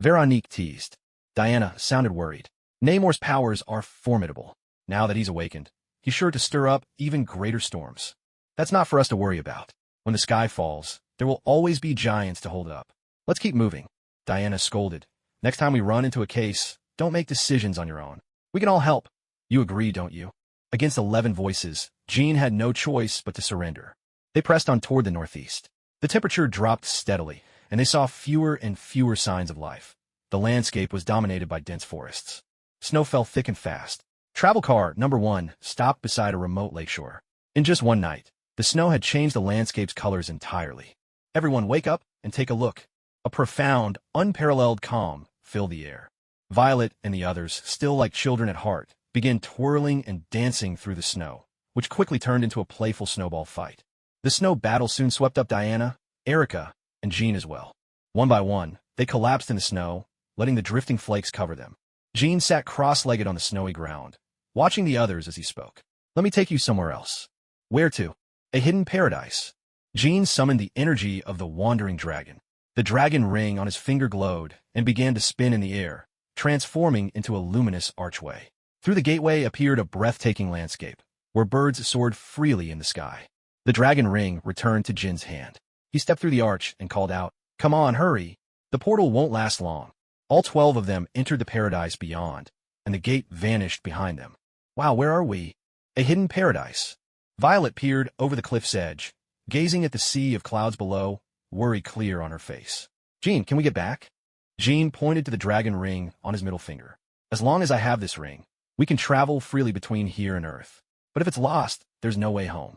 Veronique teased. Diana sounded worried. Namor's powers are formidable. Now that he's awakened, he's sure to stir up even greater storms. That's not for us to worry about. When the sky falls, there will always be giants to hold it up. Let's keep moving. Diana scolded. Next time we run into a case, don't make decisions on your own. We can all help. You agree, don't you? Against 11 voices, Jean had no choice but to surrender. They pressed on toward the northeast. The temperature dropped steadily, and they saw fewer and fewer signs of life. The landscape was dominated by dense forests. Snow fell thick and fast. Travel car number 1 stopped beside a remote lakeshore. In just one night, the snow had changed the landscape's colors entirely. Everyone wake up and take a look. A profound, unparalleled calm filled the air. Violet and the others, still like children at heart, began twirling and dancing through the snow, which quickly turned into a playful snowball fight. The snow battle soon swept up Diana, Erica, and Jean as well. One by one, they collapsed in the snow, letting the drifting flakes cover them. Jean sat cross-legged on the snowy ground, watching the others as he spoke. Let me take you somewhere else. Where to? A hidden paradise. Jean summoned the energy of the wandering dragon. The dragon ring on his finger glowed and began to spin in the air, transforming into a luminous archway. Through the gateway appeared a breathtaking landscape, where birds soared freely in the sky. The dragon ring returned to Jin's hand. He stepped through the arch and called out, "Come on, hurry. The portal won't last long." All 12 of them entered the paradise beyond, and the gate vanished behind them. Wow, where are we? A hidden paradise. Violet peered over the cliff's edge, gazing at the sea of clouds below, worry clear on her face. Jean, can we get back? Jean pointed to the dragon ring on his middle finger. As long as I have this ring, we can travel freely between here and Earth. But if it's lost, there's no way home.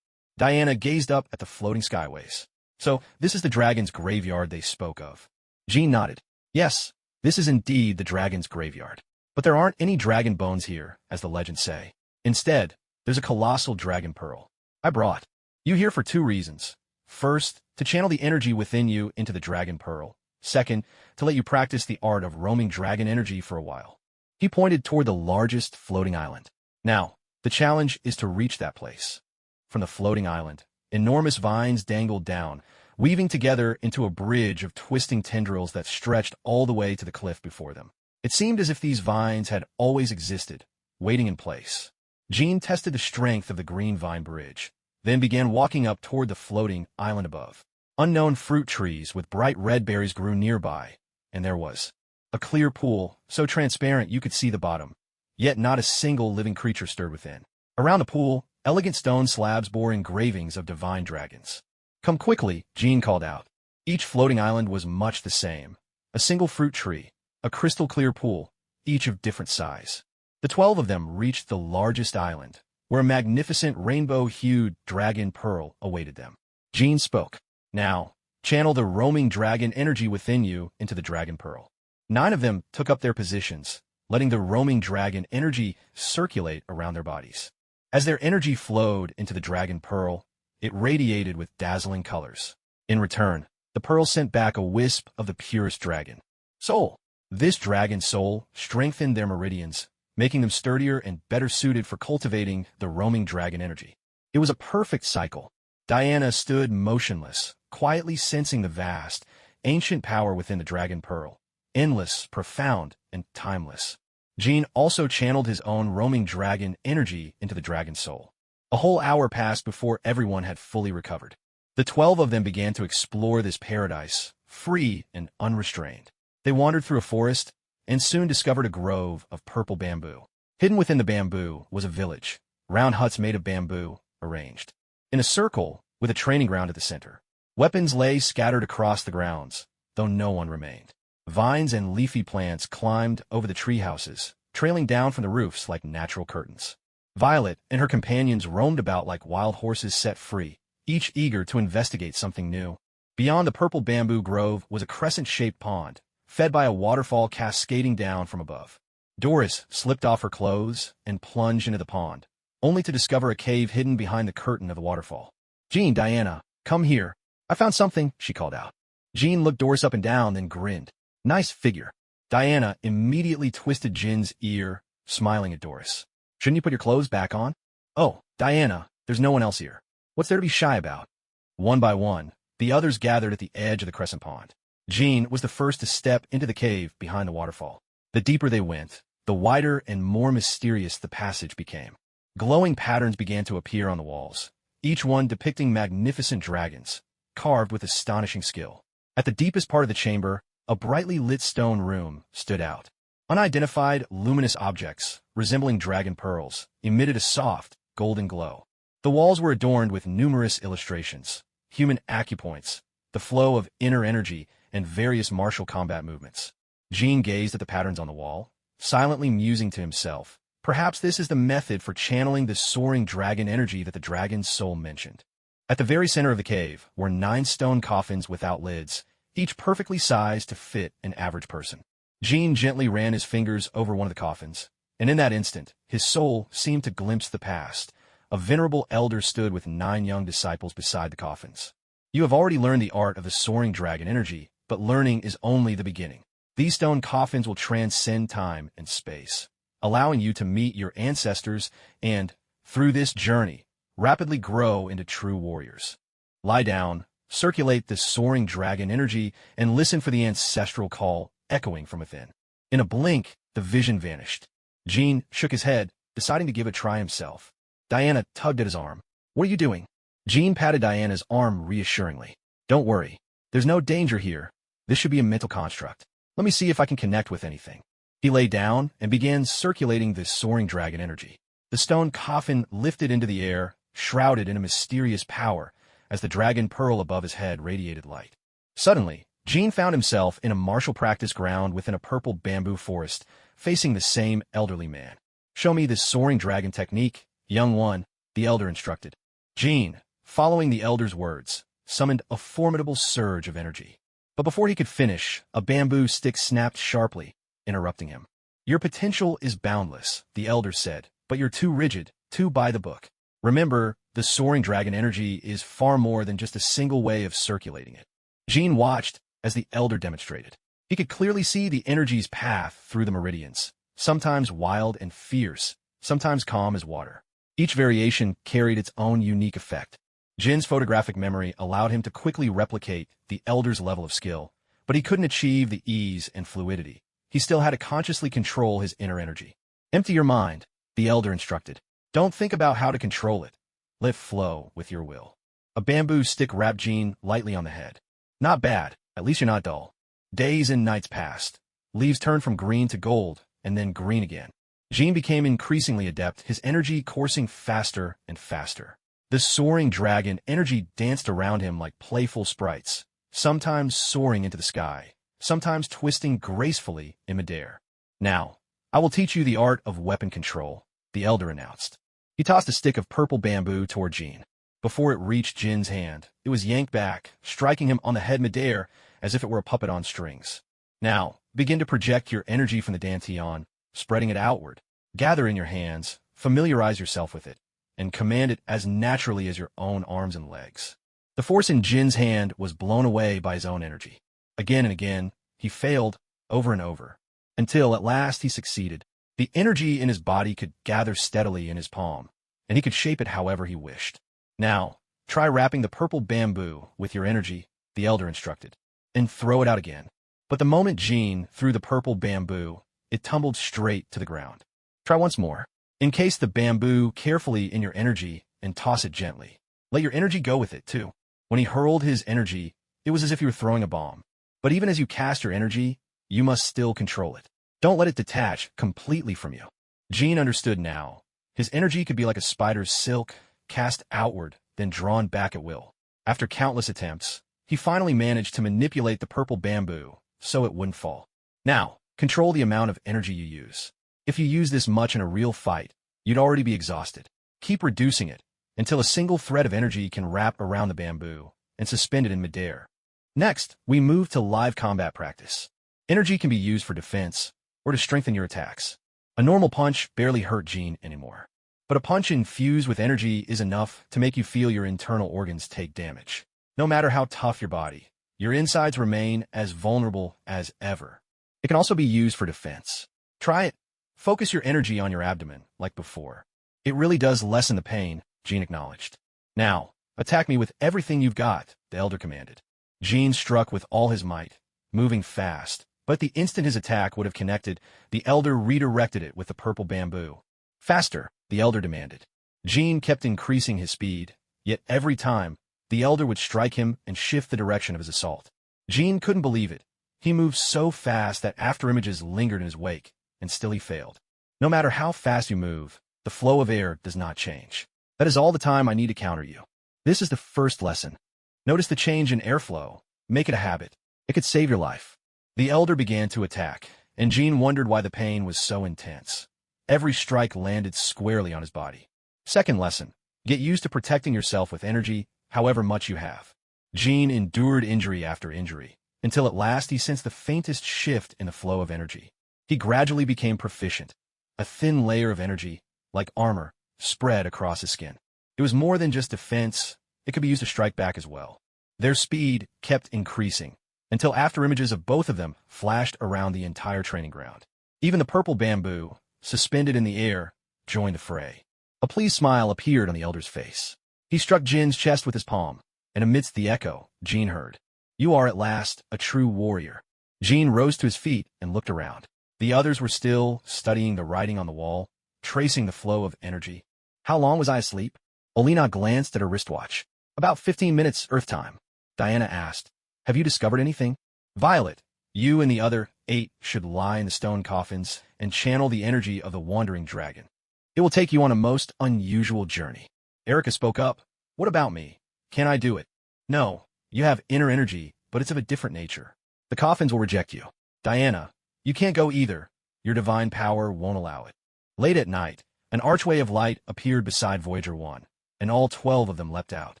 Diana gazed up at the floating skyways. So, this is the dragon's graveyard they spoke of. Jean nodded. Yes, this is indeed the dragon's graveyard. But there aren't any dragon bones here, as the legends say. Instead, there's a colossal dragon pearl. I brought you here for 2 reasons. First, to channel the energy within you into the dragon pearl. Second, to let you practice the art of roaming dragon energy for a while. He pointed toward the largest floating island. Now, the challenge is to reach that place. From the floating island, enormous vines dangled down, weaving together into a bridge of twisting tendrils that stretched all the way to the cliff before them. It seemed as if these vines had always existed, waiting in place. Jean tested the strength of the green vine bridge, then began walking up toward the floating island above. Unknown fruit trees with bright red berries grew nearby, and there was a clear pool, so transparent you could see the bottom, yet not a single living creature stirred within. Around the pool, Elegant stone slabs bore engravings of divine dragons. "Come quickly," Jean called out. Each floating island was much the same. A single fruit tree, a crystal-clear pool, each of different size. The 12 of them reached the largest island, where a magnificent rainbow-hued dragon pearl awaited them. Jean spoke. "Now, channel the roaming dragon energy within you into the dragon pearl." 9 of them took up their positions, letting the roaming dragon energy circulate around their bodies. As their energy flowed into the dragon pearl, it radiated with dazzling colors. In return, the pearl sent back a wisp of the purest dragon soul. This dragon soul strengthened their meridians, making them sturdier and better suited for cultivating the roaming dragon energy. It was a perfect cycle. Diana stood motionless, quietly sensing the vast, ancient power within the dragon pearl, endless, profound, and timeless. Jean also channeled his own roaming dragon energy into the dragon soul. A whole hour passed before everyone had fully recovered. The 12 of them began to explore this paradise, free and unrestrained. They wandered through a forest and soon discovered a grove of purple bamboo. Hidden within the bamboo was a village, round huts made of bamboo, arranged in a circle with a training ground at the center. Weapons lay scattered across the grounds, though no one remained. Vines and leafy plants climbed over the tree houses, trailing down from the roofs like natural curtains. Violet and her companions roamed about like wild horses set free, each eager to investigate something new. Beyond the purple bamboo grove was a crescent-shaped pond, fed by a waterfall cascading down from above. Doris slipped off her clothes and plunged into the pond, only to discover a cave hidden behind the curtain of the waterfall. "Jean, Diana, come here. I found something," she called out. Jean looked Doris up and down, then grinned. "Nice figure." Diana immediately twisted Jin's ear, smiling at Doris. "Shouldn't you put your clothes back on?" "Oh, Diana, there's no one else here. What's there to be shy about?" One by one, the others gathered at the edge of the crescent pond. Jean was the first to step into the cave behind the waterfall. The deeper they went, the wider and more mysterious the passage became. Glowing patterns began to appear on the walls, each one depicting magnificent dragons, carved with astonishing skill. At the deepest part of the chamber, a brightly lit stone room stood out. Unidentified, luminous objects, resembling dragon pearls, emitted a soft, golden glow. The walls were adorned with numerous illustrations, human acupoints, the flow of inner energy, and various martial combat movements. Jean gazed at the patterns on the wall, silently musing to himself. Perhaps this is the method for channeling the soaring dragon energy that the dragon's soul mentioned. At the very center of the cave were 9 stone coffins without lids, each perfectly sized to fit an average person. Jean gently ran his fingers over one of the coffins, and in that instant, his soul seemed to glimpse the past. A venerable elder stood with 9 young disciples beside the coffins. "You have already learned the art of the soaring dragon energy, but learning is only the beginning. These stone coffins will transcend time and space, allowing you to meet your ancestors and, through this journey, rapidly grow into true warriors. Lie down, circulate the soaring dragon energy, and listen for the ancestral call echoing from within." In a blink, the vision vanished. Jean shook his head, deciding to give it a try himself. Diana tugged at his arm. "What are you doing?" Jean patted Diana's arm reassuringly. "Don't worry. There's no danger here. This should be a mental construct. Let me see if I can connect with anything." He lay down and began circulating the soaring dragon energy. The stone coffin lifted into the air, shrouded in a mysterious power, as the dragon pearl above his head radiated light. Suddenly, Jean found himself in a martial practice ground within a purple bamboo forest, facing the same elderly man. "Show me this soaring dragon technique, young one," the elder instructed. Jean, following the elder's words, summoned a formidable surge of energy. But before he could finish, a bamboo stick snapped sharply, interrupting him. "Your potential is boundless," the elder said, "but you're too rigid, too by the book. Remember, the soaring dragon energy is far more than just a single way of circulating it." Jean watched as the elder demonstrated. He could clearly see the energy's path through the meridians, sometimes wild and fierce, sometimes calm as water. Each variation carried its own unique effect. Jin's photographic memory allowed him to quickly replicate the elder's level of skill, but he couldn't achieve the ease and fluidity. He still had to consciously control his inner energy. "Empty your mind," the elder instructed. "Don't think about how to control it. Let it flow with your will." A bamboo stick rapped Jean lightly on the head. "Not bad. At least you're not dull." Days and nights passed. Leaves turned from green to gold, and then green again. Jean became increasingly adept, his energy coursing faster and faster. The soaring dragon energy danced around him like playful sprites, sometimes soaring into the sky, sometimes twisting gracefully in midair. "Now, I will teach you the art of weapon control," the elder announced. He tossed a stick of purple bamboo toward Jean. Before it reached Jin's hand, it was yanked back, striking him on the head midair as if it were a puppet on strings. "Now, begin to project your energy from the dantian, spreading it outward. Gather in your hands, familiarize yourself with it, and command it as naturally as your own arms and legs." The force in Jin's hand was blown away by his own energy. Again and again, he failed, over and over, until at last he succeeded. The energy in his body could gather steadily in his palm, and he could shape it however he wished. "Now, try wrapping the purple bamboo with your energy," the elder instructed, "and throw it out again." But the moment Jean threw the purple bamboo, it tumbled straight to the ground. "Try once more. Encase the bamboo carefully in your energy and toss it gently. Let your energy go with it, too." When he hurled his energy, it was as if you were throwing a bomb. But even as you cast your energy, you must still control it. Don't let it detach completely from you. Jean understood now. His energy could be like a spider's silk, cast outward, then drawn back at will. After countless attempts, he finally managed to manipulate the purple bamboo so it wouldn't fall. "Now, control the amount of energy you use. If you use this much in a real fight, you'd already be exhausted. Keep reducing it until a single thread of energy can wrap around the bamboo and suspend it in midair." Next, we move to live combat practice. Energy can be used for defense or to strengthen your attacks. A normal punch barely hurt Jean anymore. But a punch infused with energy is enough to make you feel your internal organs take damage. No matter how tough your body, your insides remain as vulnerable as ever. It can also be used for defense. Try it. Focus your energy on your abdomen, like before. "It really does lessen the pain," Jean acknowledged. "Now, attack me with everything you've got," the elder commanded. Jean struck with all his might, moving fast, but the instant his attack would have connected, the elder redirected it with the purple bamboo. "Faster," the elder demanded. Jean kept increasing his speed, yet every time, the elder would strike him and shift the direction of his assault. Jean couldn't believe it. He moved so fast that afterimages lingered in his wake, and still he failed. No matter how fast you move, the flow of air does not change. That is all the time I need to counter you. This is the first lesson. Notice the change in airflow. Make it a habit. It could save your life. The elder began to attack, and Jean wondered why the pain was so intense. Every strike landed squarely on his body. Second lesson. Get used to protecting yourself with energy, however much you have. Jean endured injury after injury, until at last he sensed the faintest shift in the flow of energy. He gradually became proficient. A thin layer of energy, like armor, spread across his skin. It was more than just defense. It could be used to strike back as well. Their speed kept increasing, until afterimages of both of them flashed around the entire training ground. Even the purple bamboo, suspended in the air, joined the fray. A pleased smile appeared on the elder's face. He struck Jin's chest with his palm, and amidst the echo, Jean heard, "You are at last a true warrior." Jean rose to his feet and looked around. The others were still studying the writing on the wall, tracing the flow of energy. "How long was I asleep?" Olina glanced at her wristwatch. "About 15 minutes Earth time." Diana asked, "Have you discovered anything?" "Violet, you and the other 8 should lie in the stone coffins and channel the energy of the wandering dragon. It will take you on a most unusual journey." Erica spoke up. "What about me? Can I do it?" "No, you have inner energy, but it's of a different nature. The coffins will reject you." "Diana, you can't go either. Your divine power won't allow it." Late at night, an archway of light appeared beside Voyager 1, and all 12 of them leapt out.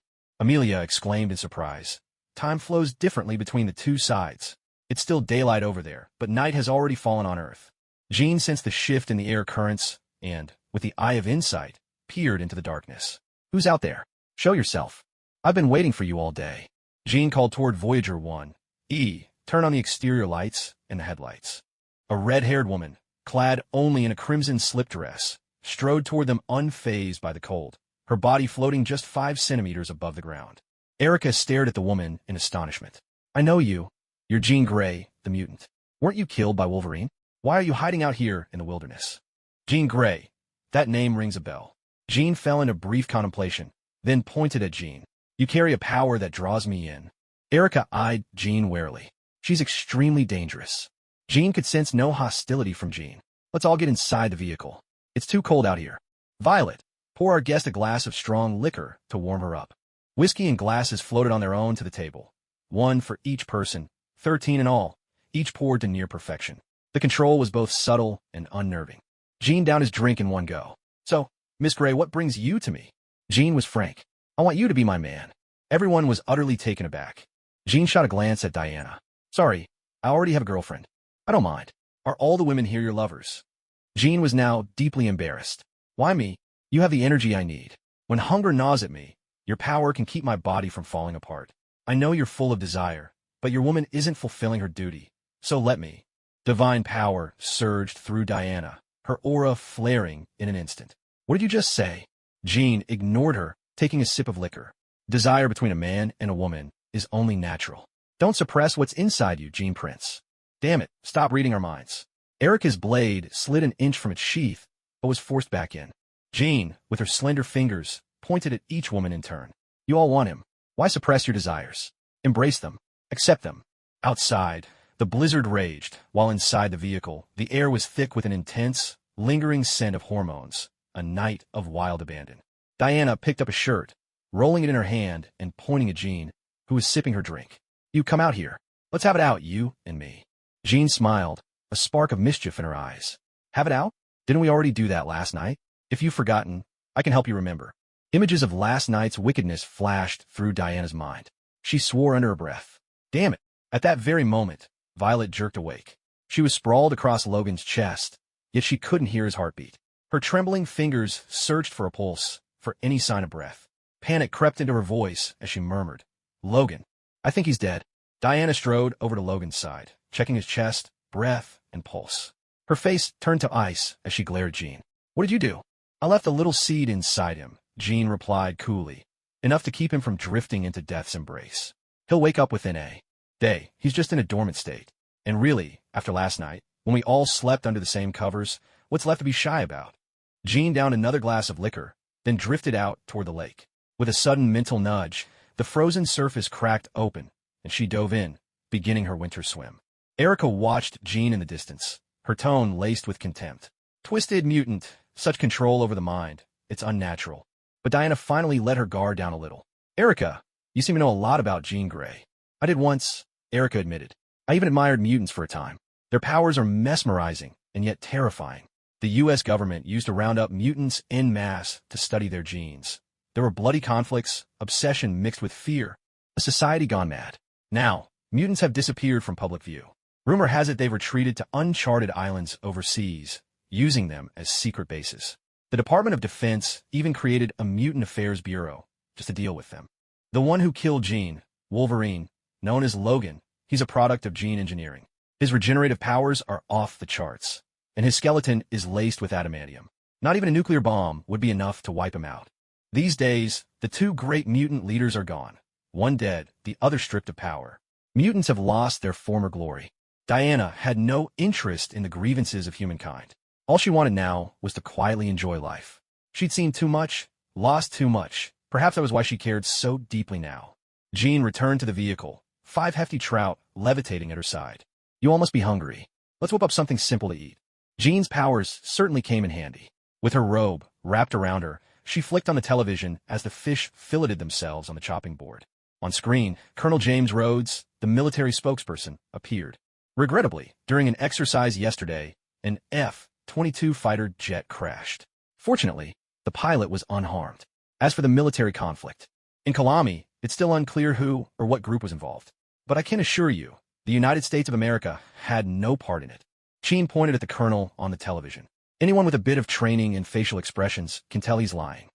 Amelia exclaimed in surprise. "Time flows differently between the two sides. It's still daylight over there, but night has already fallen on Earth." Jean sensed the shift in the air currents and, with the eye of insight, peered into the darkness. "Who's out there? Show yourself. I've been waiting for you all day." Jean called toward Voyager 1. Turn on the exterior lights and the headlights." A red-haired woman, clad only in a crimson slip dress, strode toward them unfazed by the cold, her body floating just 5 centimeters above the ground. Erica stared at the woman in astonishment. "I know you. You're Jean Grey, the mutant. Weren't you killed by Wolverine? Why are you hiding out here in the wilderness?" Jean Grey. That name rings a bell. Jean fell into brief contemplation, then pointed at Jean. "You carry a power that draws me in." Erica eyed Jean warily. "She's extremely dangerous." Jean could sense no hostility from Jean. Let's all get inside the vehicle. It's too cold out here. Violet, pour our guest a glass of strong liquor to warm her up. Whiskey and glasses floated on their own to the table. One for each person, 13 in all, each poured to near perfection. The control was both subtle and unnerving. Jean downed his drink in one go. So, Miss Gray, what brings you to me? Jean was frank. I want you to be my man. Everyone was utterly taken aback. Jean shot a glance at Diana. Sorry, I already have a girlfriend. I don't mind. Are all the women here your lovers? Jean was now deeply embarrassed. Why me? You have the energy I need. When hunger gnaws at me, your power can keep my body from falling apart. I know you're full of desire, but your woman isn't fulfilling her duty. So let me. Divine power surged through Diana, her aura flaring in an instant. What did you just say? Jean ignored her, taking a sip of liquor. Desire between a man and a woman is only natural. Don't suppress what's inside you, Jean Prince. Damn it, stop reading our minds. Erica's blade slid an inch from its sheath, but was forced back in. Jean, with her slender fingers, pointed at each woman in turn. You all want him. Why suppress your desires? Embrace them. Accept them. Outside, the blizzard raged, while inside the vehicle, the air was thick with an intense, lingering scent of hormones, a night of wild abandon. Diana picked up a shirt, rolling it in her hand and pointing at Jean, who was sipping her drink. You come out here. Let's have it out, you and me. Jean smiled, a spark of mischief in her eyes. Have it out? Didn't we already do that last night? If you've forgotten, I can help you remember. Images of last night's wickedness flashed through Diana's mind. She swore under her breath. Damn it. At that very moment, Violet jerked awake. She was sprawled across Logan's chest, yet she couldn't hear his heartbeat. Her trembling fingers searched for a pulse, for any sign of breath. Panic crept into her voice as she murmured, Logan, I think he's dead. Diana strode over to Logan's side, checking his chest, breath, and pulse. Her face turned to ice as she glared at Jean. What did you do? I left a little seed inside him, Jean replied coolly, enough to keep him from drifting into death's embrace. He'll wake up within a day. He's just in a dormant state. And really, after last night, when we all slept under the same covers, what's left to be shy about? Jean downed another glass of liquor, then drifted out toward the lake. With a sudden mental nudge, the frozen surface cracked open, and she dove in, beginning her winter swim. Erica watched Jean in the distance, her tone laced with contempt. Twisted mutant, such control over the mind. It's unnatural. But Diana finally let her guard down a little. Erica, you seem to know a lot about Jean Grey. I did once, Erica admitted. I even admired mutants for a time. Their powers are mesmerizing and yet terrifying. The U.S. government used to round up mutants en masse to study their genes. There were bloody conflicts, obsession mixed with fear, a society gone mad. Now, mutants have disappeared from public view. Rumor has it they've retreated to uncharted islands overseas, using them as secret bases. The Department of Defense even created a Mutant Affairs Bureau just to deal with them. The one who killed Jean, Wolverine, known as Logan, he's a product of gene engineering. His regenerative powers are off the charts, and his skeleton is laced with adamantium. Not even a nuclear bomb would be enough to wipe him out. These days, the two great mutant leaders are gone. One dead, the other stripped of power. Mutants have lost their former glory. Diana had no interest in the grievances of humankind. All she wanted now was to quietly enjoy life. She'd seen too much, lost too much. Perhaps that was why she cared so deeply now. Jean returned to the vehicle, 5 hefty trout levitating at her side. You all must be hungry. Let's whip up something simple to eat. Jean's powers certainly came in handy. With her robe wrapped around her, she flicked on the television as the fish filleted themselves on the chopping board. On screen, Colonel James Rhodes, the military spokesperson, appeared. Regrettably, during an exercise yesterday, an F-22 fighter jet crashed. Fortunately, the pilot was unharmed. As for the military conflict, in Kalami, it's still unclear who or what group was involved. But I can assure you, the United States of America had no part in it. Jean pointed at the colonel on the television. Anyone with a bit of training in facial expressions can tell he's lying.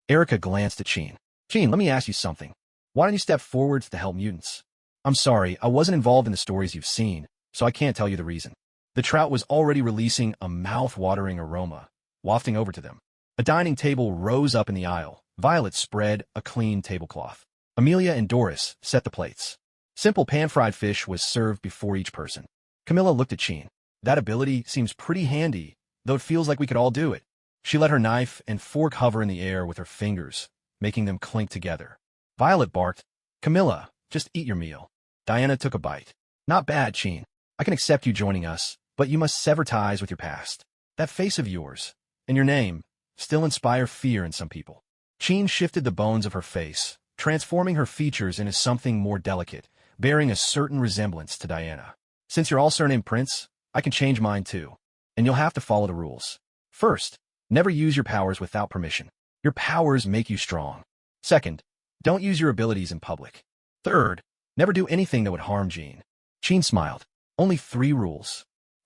Erica glanced at Jean. Jean, let me ask you something. Why don't you step forwards to help mutants? I'm sorry, I wasn't involved in the stories you've seen, so I can't tell you the reason. The trout was already releasing a mouth-watering aroma, wafting over to them. A dining table rose up in the aisle. Violet spread a clean tablecloth. Amelia and Doris set the plates. Simple pan-fried fish was served before each person. Camilla looked at Jean. That ability seems pretty handy, though it feels like we could all do it. She let her knife and fork hover in the air with her fingers, making them clink together. Violet barked, Camilla, just eat your meal. Diana took a bite. Not bad, Jean. I can accept you joining us, but you must sever ties with your past. That face of yours, and your name, still inspire fear in some people. Chen shifted the bones of her face, transforming her features into something more delicate, bearing a certain resemblance to Diana. Since you're all surnamed Prince, I can change mine too, and you'll have to follow the rules. First, never use your powers without permission. Your powers make you strong. Second, don't use your abilities in public. Third, never do anything that would harm Jean. Chen smiled. Only 3 rules.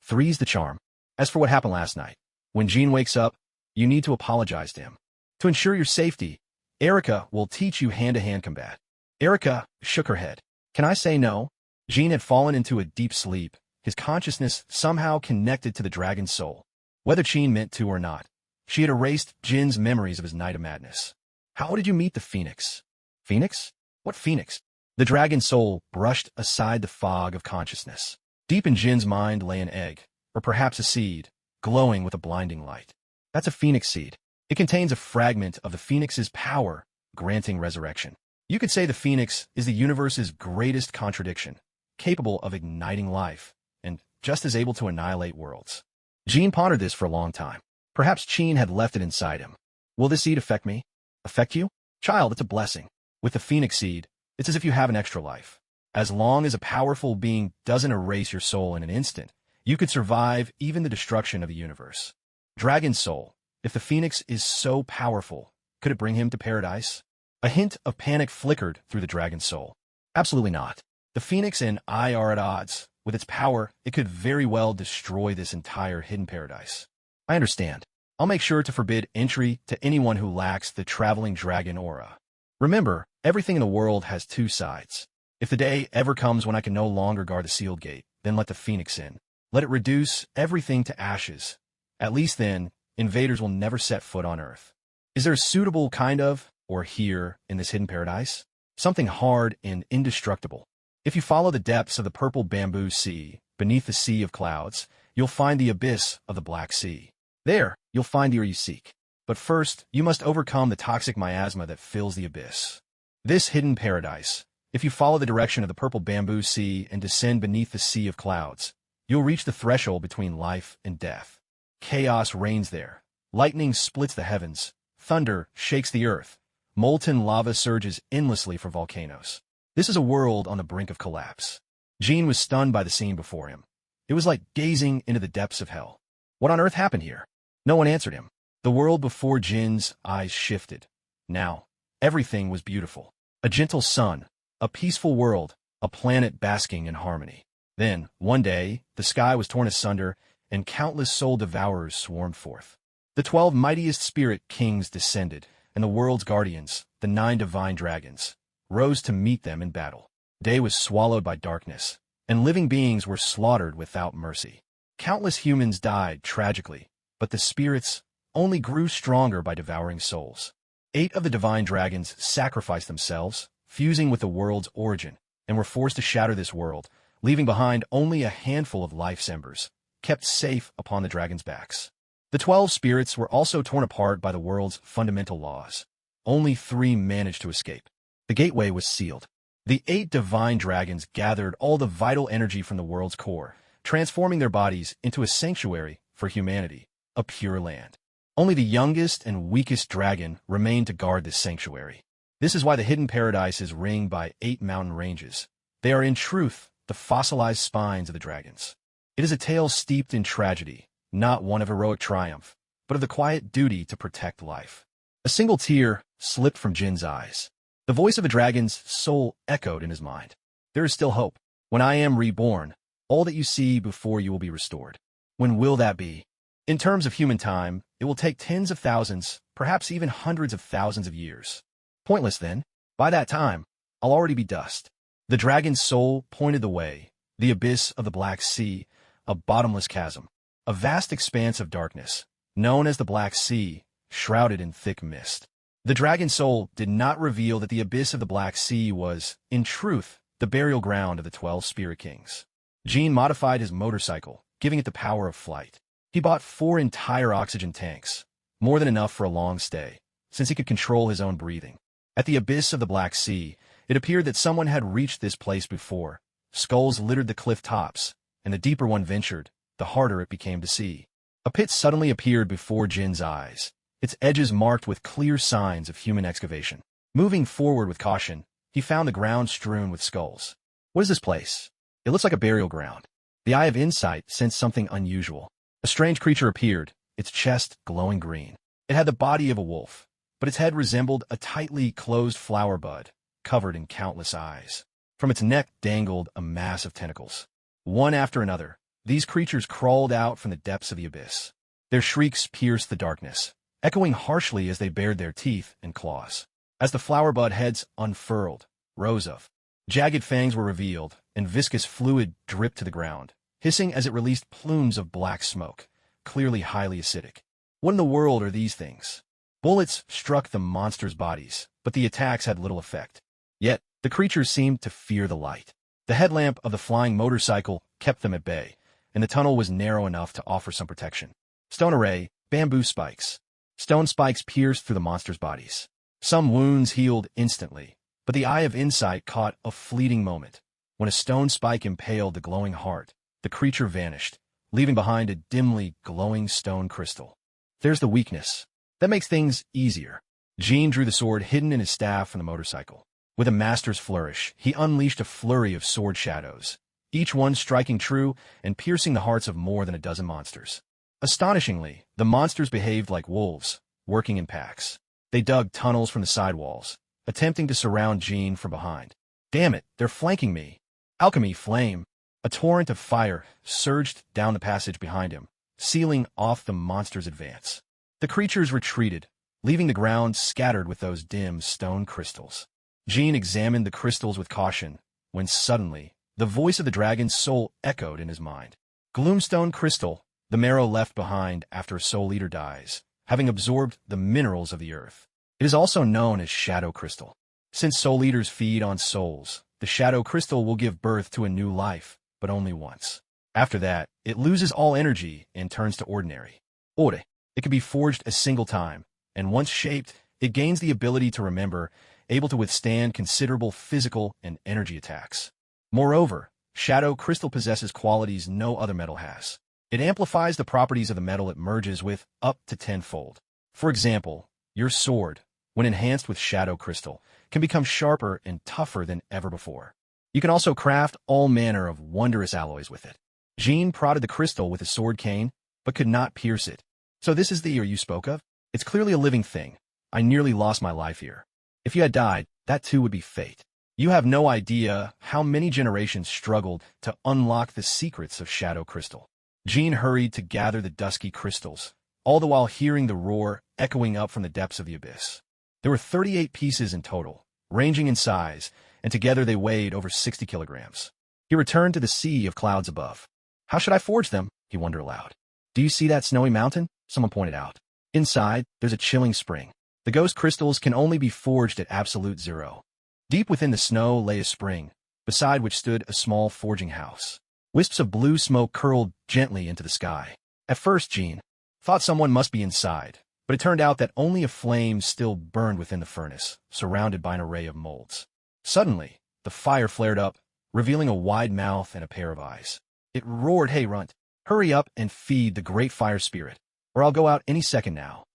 3's the charm. As for what happened last night, when Jean wakes up, you need to apologize to him. To ensure your safety, Erica will teach you hand-to-hand combat. Erica shook her head. Can I say no? Jean had fallen into a deep sleep, his consciousness somehow connected to the dragon's soul. Whether Chen meant to or not, she had erased Jin's memories of his night of madness. How did you meet the Phoenix? Phoenix? What Phoenix? The dragon's soul brushed aside the fog of consciousness. Deep in Jin's mind lay an egg, or perhaps a seed, glowing with a blinding light. That's a phoenix seed. It contains a fragment of the phoenix's power, granting resurrection. You could say the phoenix is the universe's greatest contradiction, capable of igniting life, and just as able to annihilate worlds. Jean pondered this for a long time. Perhaps Chen had left it inside him. Will this seed affect me? Affect you? Child, it's a blessing. With the phoenix seed, it's as if you have an extra life. As long as a powerful being doesn't erase your soul in an instant, you could survive even the destruction of the universe. Dragon's soul. If the phoenix is so powerful, could it bring him to paradise? A hint of panic flickered through the dragon's soul. Absolutely not. The phoenix and I are at odds. With its power, it could very well destroy this entire hidden paradise. I understand. I'll make sure to forbid entry to anyone who lacks the traveling dragon aura. Remember, everything in the world has 2 sides. If the day ever comes when I can no longer guard the sealed gate, then let the phoenix in. Let it reduce everything to ashes. At least then, invaders will never set foot on Earth. Is there a suitable kind of, or here, in this hidden paradise? Something hard and indestructible. If you follow the depths of the purple bamboo sea, beneath the sea of clouds, you'll find the abyss of the Black Sea. There, you'll find the ore you seek. But first, you must overcome the toxic miasma that fills the abyss. This hidden paradise, if you follow the direction of the purple bamboo sea and descend beneath the sea of clouds, you'll reach the threshold between life and death. Chaos reigns there. Lightning splits the heavens. Thunder shakes the earth. Molten lava surges endlessly from volcanoes. This is a world on the brink of collapse. Jean was stunned by the scene before him. It was like gazing into the depths of hell. What on earth happened here? No one answered him. The world before Jin's eyes shifted. Now, everything was beautiful. A gentle sun, a peaceful world, a planet basking in harmony. Then, one day, the sky was torn asunder, and countless soul devourers swarmed forth. The 12 mightiest spirit kings descended, and the world's guardians, the 9 divine dragons, rose to meet them in battle. Day was swallowed by darkness, and living beings were slaughtered without mercy. Countless humans died tragically, but the spirits only grew stronger by devouring souls. 8 of the divine dragons sacrificed themselves, fusing with the world's origin, and were forced to shatter this world, leaving behind only a handful of life's embers, kept safe upon the dragons' backs. The 12 spirits were also torn apart by the world's fundamental laws. Only 3 managed to escape. The gateway was sealed. The 8 divine dragons gathered all the vital energy from the world's core, transforming their bodies into a sanctuary for humanity, a pure land. Only the youngest and weakest dragon remained to guard this sanctuary. This is why the hidden paradise is ringed by 8 mountain ranges. They are in truth the fossilized spines of the dragons. It is a tale steeped in tragedy, not one of heroic triumph, but of the quiet duty to protect life. A single tear slipped from Jin's eyes. The voice of a dragon's soul echoed in his mind. There is still hope. When I am reborn, all that you see before you will be restored. When will that be? In terms of human time, it will take tens of thousands, perhaps even hundreds of thousands of years. Pointless then. By that time, I'll already be dust. The dragon's soul pointed the way, the abyss of the Black Sea, a bottomless chasm, a vast expanse of darkness, known as the Black Sea, shrouded in thick mist. The dragon's soul did not reveal that the abyss of the Black Sea was, in truth, the burial ground of the 12 spirit kings. Jean modified his motorcycle, giving it the power of flight. He bought 4 entire oxygen tanks, more than enough for a long stay, since he could control his own breathing. At the abyss of the Black Sea, it appeared that someone had reached this place before. Skulls littered the cliff tops, and the deeper one ventured, the harder it became to see. A pit suddenly appeared before Jin's eyes, its edges marked with clear signs of human excavation. Moving forward with caution, he found the ground strewn with skulls. What is this place? It looks like a burial ground. The Eye of Insight sensed something unusual. A strange creature appeared, its chest glowing green. It had the body of a wolf, but its head resembled a tightly closed flower bud, covered in countless eyes. From its neck dangled a mass of tentacles. One after another, these creatures crawled out from the depths of the abyss. Their shrieks pierced the darkness, echoing harshly as they bared their teeth and claws. As the flower bud heads unfurled, rows of jagged fangs were revealed, and viscous fluid dripped to the ground, hissing as it released plumes of black smoke, clearly highly acidic. What in the world are these things? Bullets struck the monsters' bodies, but the attacks had little effect. Yet, the creatures seemed to fear the light. The headlamp of the flying motorcycle kept them at bay, and the tunnel was narrow enough to offer some protection. Stone array, bamboo spikes. Stone spikes pierced through the monsters' bodies. Some wounds healed instantly, but the Eye of Insight caught a fleeting moment. When a stone spike impaled the glowing heart, the creature vanished, leaving behind a dimly glowing stone crystal. There's the weakness. That makes things easier. Jean drew the sword hidden in his staff from the motorcycle. With a master's flourish, he unleashed a flurry of sword shadows, each one striking true and piercing the hearts of more than a dozen monsters. Astonishingly, the monsters behaved like wolves, working in packs. They dug tunnels from the sidewalls, attempting to surround Jean from behind. Damn it, they're flanking me. Alchemy flame. A torrent of fire surged down the passage behind him, sealing off the monster's advance. The creatures retreated, leaving the ground scattered with those dim stone crystals. Jean examined the crystals with caution, when suddenly, the voice of the dragon's soul echoed in his mind. Gloomstone crystal, the marrow left behind after a soul eater dies, having absorbed the minerals of the earth. It is also known as shadow crystal. Since soul eaters feed on souls, the shadow crystal will give birth to a new life, but only once. After that, it loses all energy and turns to ordinary. Ore. It can be forged a single time, and once shaped, it gains the ability to remember, able to withstand considerable physical and energy attacks. Moreover, shadow crystal possesses qualities no other metal has. It amplifies the properties of the metal it merges with up to tenfold. For example, your sword, when enhanced with shadow crystal, can become sharper and tougher than ever before. You can also craft all manner of wondrous alloys with it. Jean prodded the crystal with his sword cane, but could not pierce it. So this is the ear you spoke of? It's clearly a living thing. I nearly lost my life here. If you had died, that too would be fate. You have no idea how many generations struggled to unlock the secrets of shadow crystal. Jean hurried to gather the dusky crystals, all the while hearing the roar echoing up from the depths of the abyss. There were 38 pieces in total, ranging in size, and together they weighed over 60 kilograms. He returned to the sea of clouds above. How should I forge them? He wondered aloud. Do you see that snowy mountain? Someone pointed out. Inside, there's a chilling spring. The ghost crystals can only be forged at absolute zero. Deep within the snow lay a spring, beside which stood a small forging house. Wisps of blue smoke curled gently into the sky. At first, Jean thought someone must be inside, but it turned out that only a flame still burned within the furnace, surrounded by an array of molds. Suddenly, the fire flared up, revealing a wide mouth and a pair of eyes. It roared, "Hey, Runt, hurry up and feed the great fire spirit, or I'll go out any second now."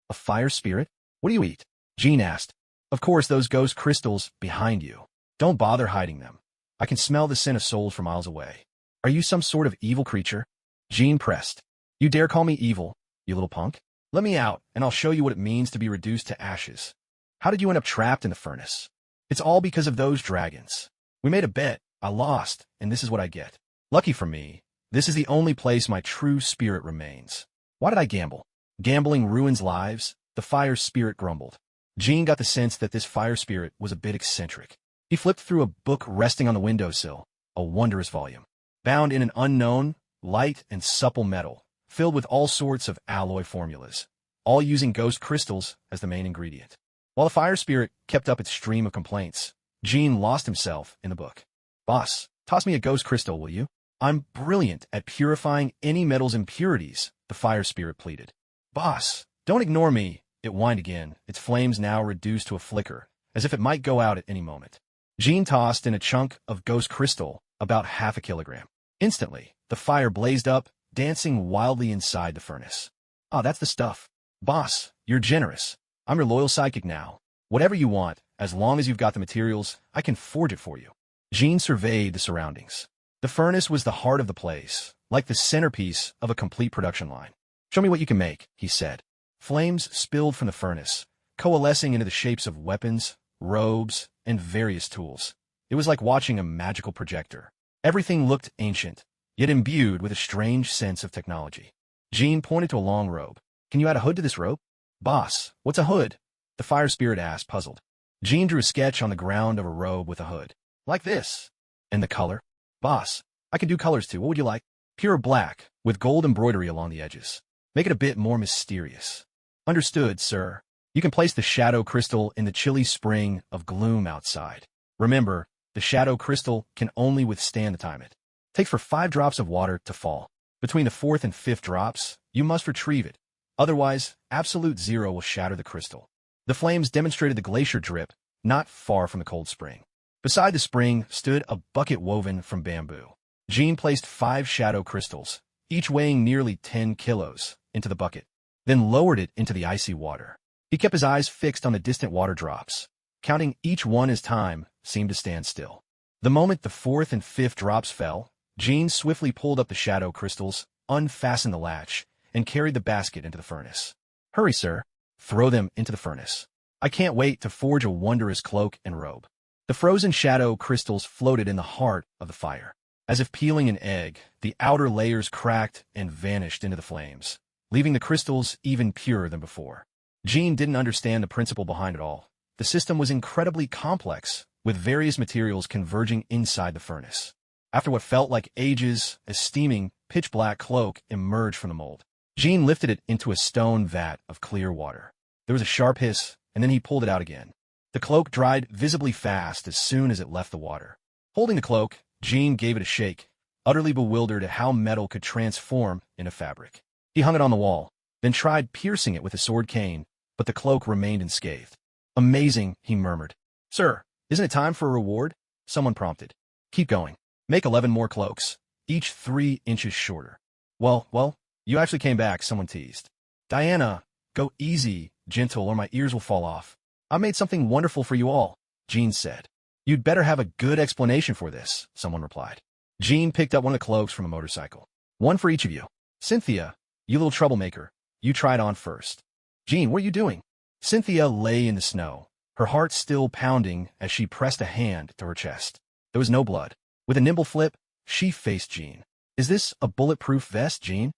A fire spirit? What do you eat? Jean asked. Of course, those ghost crystals behind you. Don't bother hiding them. I can smell the scent of souls from miles away. Are you some sort of evil creature? Jean pressed. You dare call me evil, you little punk? Let me out, and I'll show you what it means to be reduced to ashes. How did you end up trapped in the furnace? It's all because of those dragons. We made a bet, I lost, and this is what I get. Lucky for me, this is the only place my true spirit remains. Why did I gamble? Gambling ruins lives, the fire spirit grumbled. Jean got the sense that this fire spirit was a bit eccentric. He flipped through a book resting on the windowsill, a wondrous volume, bound in an unknown, light and supple metal, filled with all sorts of alloy formulas, all using ghost crystals as the main ingredient. While the fire spirit kept up its stream of complaints, Jean lost himself in the book. Boss, toss me a ghost crystal, will you? I'm brilliant at purifying any metal's impurities, the fire spirit pleaded. Boss, don't ignore me, it whined again, its flames now reduced to a flicker, as if it might go out at any moment. Jean tossed in a chunk of ghost crystal, about half a kilogram. Instantly, the fire blazed up, dancing wildly inside the furnace. Ah, that's the stuff. Boss, you're generous. I'm your loyal sidekick now. Whatever you want, as long as you've got the materials, I can forge it for you. Jean surveyed the surroundings. The furnace was the heart of the place, like the centerpiece of a complete production line. Show me what you can make, he said. Flames spilled from the furnace, coalescing into the shapes of weapons, robes, and various tools. It was like watching a magical projector. Everything looked ancient, yet imbued with a strange sense of technology. Jean pointed to a long robe. Can you add a hood to this robe? Boss, what's a hood? The fire spirit asked, puzzled. Jean drew a sketch on the ground of a robe with a hood. Like this. And the color? Boss, I can do colors too. What would you like? Pure black, with gold embroidery along the edges. Make it a bit more mysterious. Understood, sir. You can place the shadow crystal in the chilly spring of gloom outside. Remember, the shadow crystal can only withstand the time it takes for 5 drops of water to fall. Between the 4th and 5th drops, you must retrieve it. Otherwise, absolute zero will shatter the crystal. The flames demonstrated the glacier drip, not far from the cold spring. Beside the spring stood a bucket woven from bamboo. Jean placed 5 shadow crystals, each weighing nearly 10 kilos, into the bucket, then lowered it into the icy water. He kept his eyes fixed on the distant water drops. Counting each one as time seemed to stand still. The moment the 4th and 5th drops fell, Jean swiftly pulled up the shadow crystals, unfastened the latch, and carried the basket into the furnace. Hurry, sir. Throw them into the furnace. I can't wait to forge a wondrous cloak and robe. The frozen shadow crystals floated in the heart of the fire. As if peeling an egg, the outer layers cracked and vanished into the flames, leaving the crystals even purer than before. Jean didn't understand the principle behind it all. The system was incredibly complex, with various materials converging inside the furnace. After what felt like ages, a steaming, pitch-black cloak emerged from the mold. Jean lifted it into a stone vat of clear water. There was a sharp hiss, and then he pulled it out again. The cloak dried visibly fast as soon as it left the water. Holding the cloak, Jean gave it a shake, utterly bewildered at how metal could transform into fabric. He hung it on the wall, then tried piercing it with a sword cane, but the cloak remained unscathed. Amazing, he murmured. Sir, isn't it time for a reward? Someone prompted. Keep going. Make 11 more cloaks, each 3 inches shorter. Well, you actually came back, someone teased. Diana, go easy, gentle, or my ears will fall off. I made something wonderful for you all, Jean said. You'd better have a good explanation for this, someone replied. Jean picked up one of the cloaks from a motorcycle. One for each of you. Cynthia, you little troublemaker, you try it on first. Jean, what are you doing? Cynthia lay in the snow, her heart still pounding as she pressed a hand to her chest. There was no blood. With a nimble flip, she faced Jean. Is this a bulletproof vest, Jean?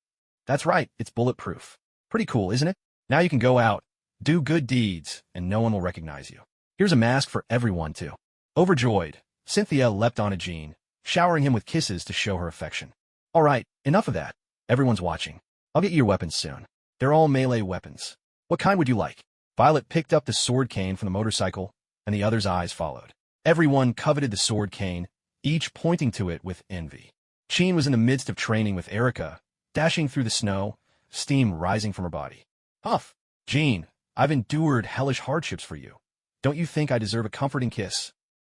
That's right, it's bulletproof. Pretty cool, isn't it? Now you can go out, do good deeds, and no one will recognize you. Here's a mask for everyone, too. Overjoyed, Cynthia leapt onto Jean, showering him with kisses to show her affection. All right, enough of that. Everyone's watching. I'll get you your weapons soon. They're all melee weapons. What kind would you like? Violet picked up the sword cane from the motorcycle, and the others' eyes followed. Everyone coveted the sword cane, each pointing to it with envy. Jean was in the midst of training with Erica, dashing through the snow, steam rising from her body. Huff! Jean, I've endured hellish hardships for you. Don't you think I deserve a comforting kiss?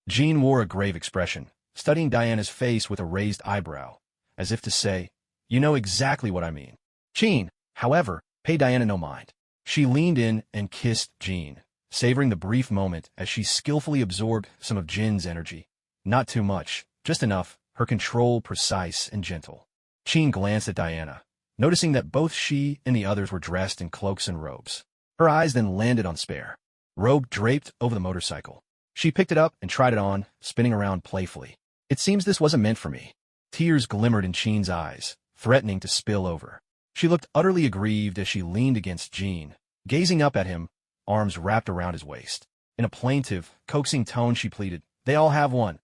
Jean wore a grave expression, studying Diana's face with a raised eyebrow, as if to say, you know exactly what I mean. Jean, however, paid Diana no mind. She leaned in and kissed Jean, savoring the brief moment as she skillfully absorbed some of Jin's energy. Not too much, just enough, her control precise and gentle. Jean glanced at Diana, noticing that both she and the others were dressed in cloaks and robes. Her eyes then landed on Spare, robe draped over the motorcycle. She picked it up and tried it on, spinning around playfully. It seems this wasn't meant for me. Tears glimmered in Jean's eyes, threatening to spill over. She looked utterly aggrieved as she leaned against Jean, gazing up at him, arms wrapped around his waist. In a plaintive, coaxing tone she pleaded, they all have one.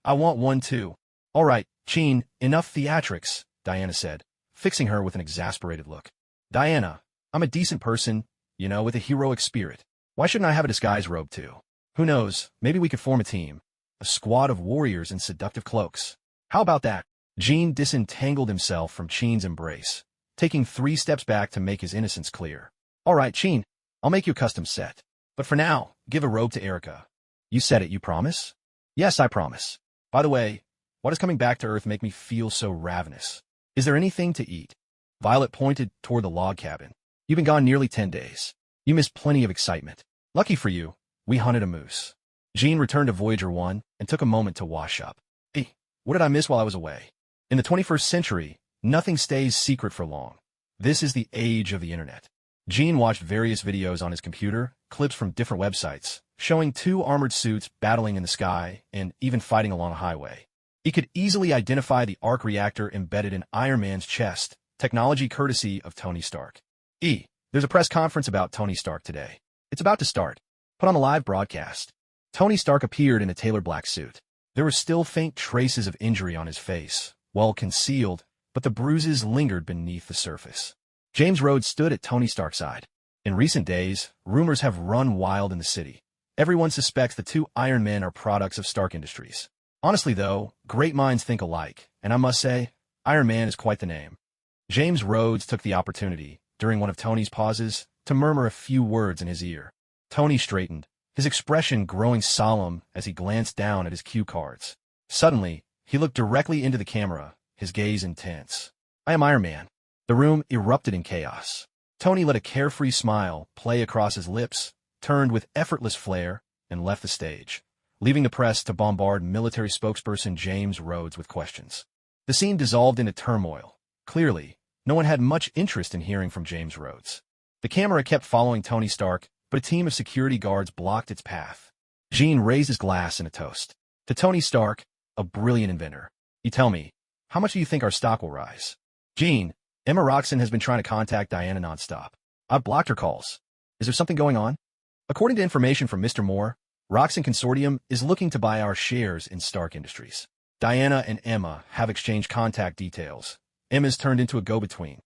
I want one too. All right, Jean, enough theatrics, Diana said, fixing her with an exasperated look. Diana, I'm a decent person, you know, with a heroic spirit. Why shouldn't I have a disguise robe too? Who knows, maybe we could form a team. A squad of warriors in seductive cloaks. How about that? Jean disentangled himself from Jean's embrace, taking 3 steps back to make his innocence clear. All right, Jean, I'll make you a custom set. But for now, give a robe to Erica. You said it, you promise? Yes, I promise. By the way, why does coming back to Earth make me feel so ravenous? Is there anything to eat? Violet pointed toward the log cabin. You've been gone nearly 10 days. You missed plenty of excitement. Lucky for you, we hunted a moose. Jean returned to Voyager 1 and took a moment to wash up. Hey, what did I miss while I was away? In the 21st century, nothing stays secret for long. This is the age of the internet. Jean watched various videos on his computer, clips from different websites, showing two armored suits battling in the sky and even fighting along a highway. He could easily identify the arc reactor embedded in Iron Man's chest, technology courtesy of Tony Stark. There's a press conference about Tony Stark today. It's about to start. Put on the live broadcast. Tony Stark appeared in a tailored black suit. There were still faint traces of injury on his face, well concealed, but the bruises lingered beneath the surface. James Rhodes stood at Tony Stark's side. In recent days, rumors have run wild in the city. Everyone suspects the two Iron Men are products of Stark Industries. Honestly, though, great minds think alike, and I must say, Iron Man is quite the name. James Rhodes took the opportunity, during one of Tony's pauses, to murmur a few words in his ear. Tony straightened, his expression growing solemn as he glanced down at his cue cards. Suddenly, he looked directly into the camera, his gaze intense. I am Iron Man. The room erupted in chaos. Tony let a carefree smile play across his lips, turned with effortless flair, and left the stage, leaving the press to bombard military spokesperson James Rhodes with questions. The scene dissolved into turmoil. Clearly, no one had much interest in hearing from James Rhodes. The camera kept following Tony Stark, but a team of security guards blocked its path. Jean raised his glass in a toast. To Tony Stark, a brilliant inventor. You tell me, how much do you think our stock will rise? Jean, Emma Roxanne has been trying to contact Diana nonstop. I've blocked her calls. Is there something going on? According to information from Mr. Moore, Roxanne Consortium is looking to buy our shares in Stark Industries. Diana and Emma have exchanged contact details. Emma's turned into a go-between.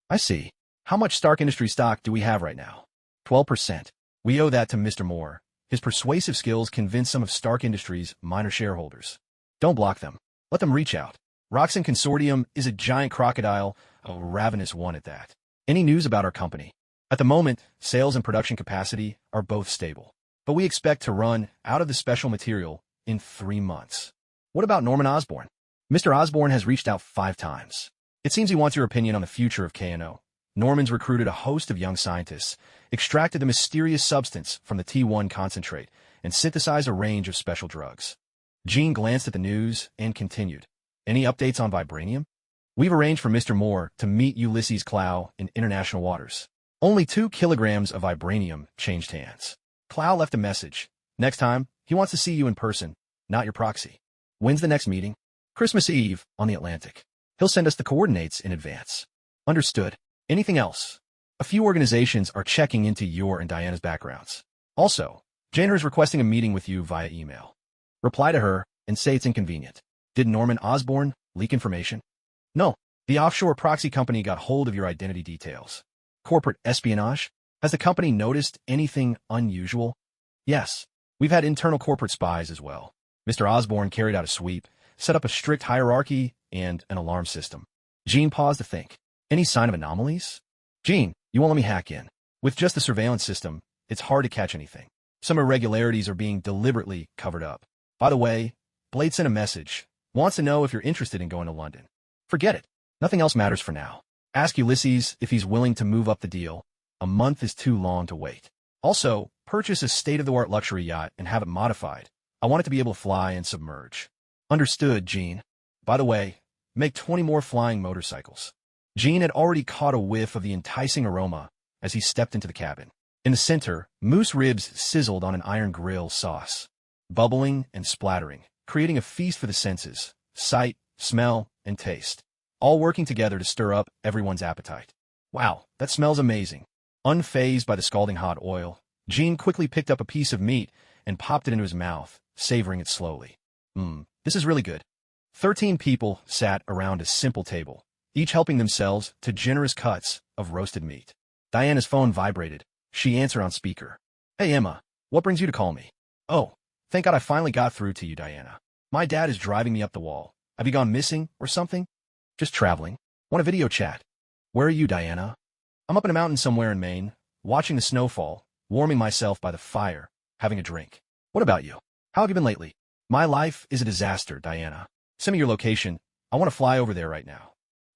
I see. How much Stark Industries stock do we have right now? 12%. We owe that to Mr. Moore. His persuasive skills convinced some of Stark Industries' minor shareholders. Don't block them. Let them reach out. Roxanne Consortium is a giant crocodile, a ravenous one at that. Any news about our company? At the moment, sales and production capacity are both stable. But we expect to run out of the special material in 3 months. What about Norman Osborne? Mr. Osborne has reached out 5 times. It seems he wants your opinion on the future of KNO. Norman's recruited a host of young scientists, extracted the mysterious substance from the T1 concentrate, and synthesized a range of special drugs. Jean glanced at the news and continued. Any updates on vibranium? We've arranged for Mr. Moore to meet Ulysses Clow in international waters. Only 2 kilograms of vibranium changed hands. Clow left a message. Next time, he wants to see you in person, not your proxy. When's the next meeting? Christmas Eve, on the Atlantic. He'll send us the coordinates in advance. Understood. Anything else? A few organizations are checking into your and Diana's backgrounds. Also, Janer is requesting a meeting with you via email. Reply to her and say it's inconvenient. Did Norman Osborne leak information? No. The offshore proxy company got hold of your identity details. Corporate espionage? Has the company noticed anything unusual? Yes. We've had internal corporate spies as well. Mr. Osborne carried out a sweep, set up a strict hierarchy, and an alarm system. Jean paused to think. Any sign of anomalies? Jean, you won't let me hack in. With just the surveillance system, it's hard to catch anything. Some irregularities are being deliberately covered up. By the way, Blade sent a message. Wants to know if you're interested in going to London. Forget it. Nothing else matters for now. Ask Ulysses if he's willing to move up the deal. A month is too long to wait. Also, purchase a state-of-the-art luxury yacht and have it modified. I want it to be able to fly and submerge. Understood, Jean. By the way, make 20 more flying motorcycles. Jean had already caught a whiff of the enticing aroma as he stepped into the cabin. In the center, moose ribs sizzled on an iron grill sauce, bubbling and splattering, creating a feast for the senses, sight, smell, and taste, all working together to stir up everyone's appetite. Wow, that smells amazing. Unfazed by the scalding hot oil, Jean quickly picked up a piece of meat and popped it into his mouth, savoring it slowly. This is really good. 13 people sat around a simple table, each helping themselves to generous cuts of roasted meat. Diana's phone vibrated. She answered on speaker. Hey, Emma, what brings you to call me? Oh, thank God I finally got through to you, Diana. My dad is driving me up the wall. Have you gone missing or something? Just traveling. Want a video chat? Where are you, Diana? I'm up in a mountain somewhere in Maine, watching the snowfall, warming myself by the fire, having a drink. What about you? How have you been lately? My life is a disaster, Diana. Send me your location. I want to fly over there right now.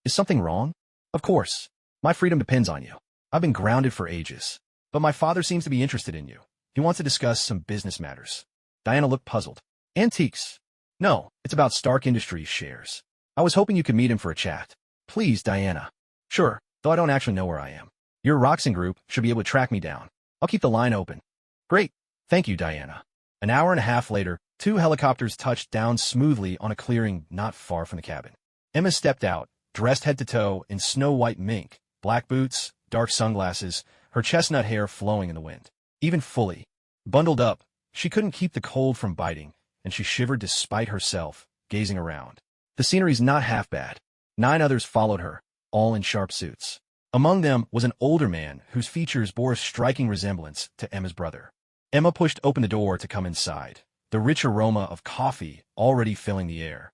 Is something wrong? Of course. My freedom depends on you. I've been grounded for ages. But my father seems to be interested in you. He wants to discuss some business matters. Diana looked puzzled. Antiques? No, it's about Stark Industries shares. I was hoping you could meet him for a chat. Please, Diana. Sure, though I don't actually know where I am. Your Roxen group should be able to track me down. I'll keep the line open. Great. Thank you, Diana. An hour and a half later, 2 helicopters touched down smoothly on a clearing not far from the cabin. Emma stepped out, dressed head to toe in snow-white mink, black boots, dark sunglasses, her chestnut hair flowing in the wind. Even fully bundled up, she couldn't keep the cold from biting, and she shivered despite herself, gazing around. The scenery's not half bad. 9 others followed her, all in sharp suits. Among them was an older man whose features bore a striking resemblance to Emma's brother. Emma pushed open the door to come inside, the rich aroma of coffee already filling the air.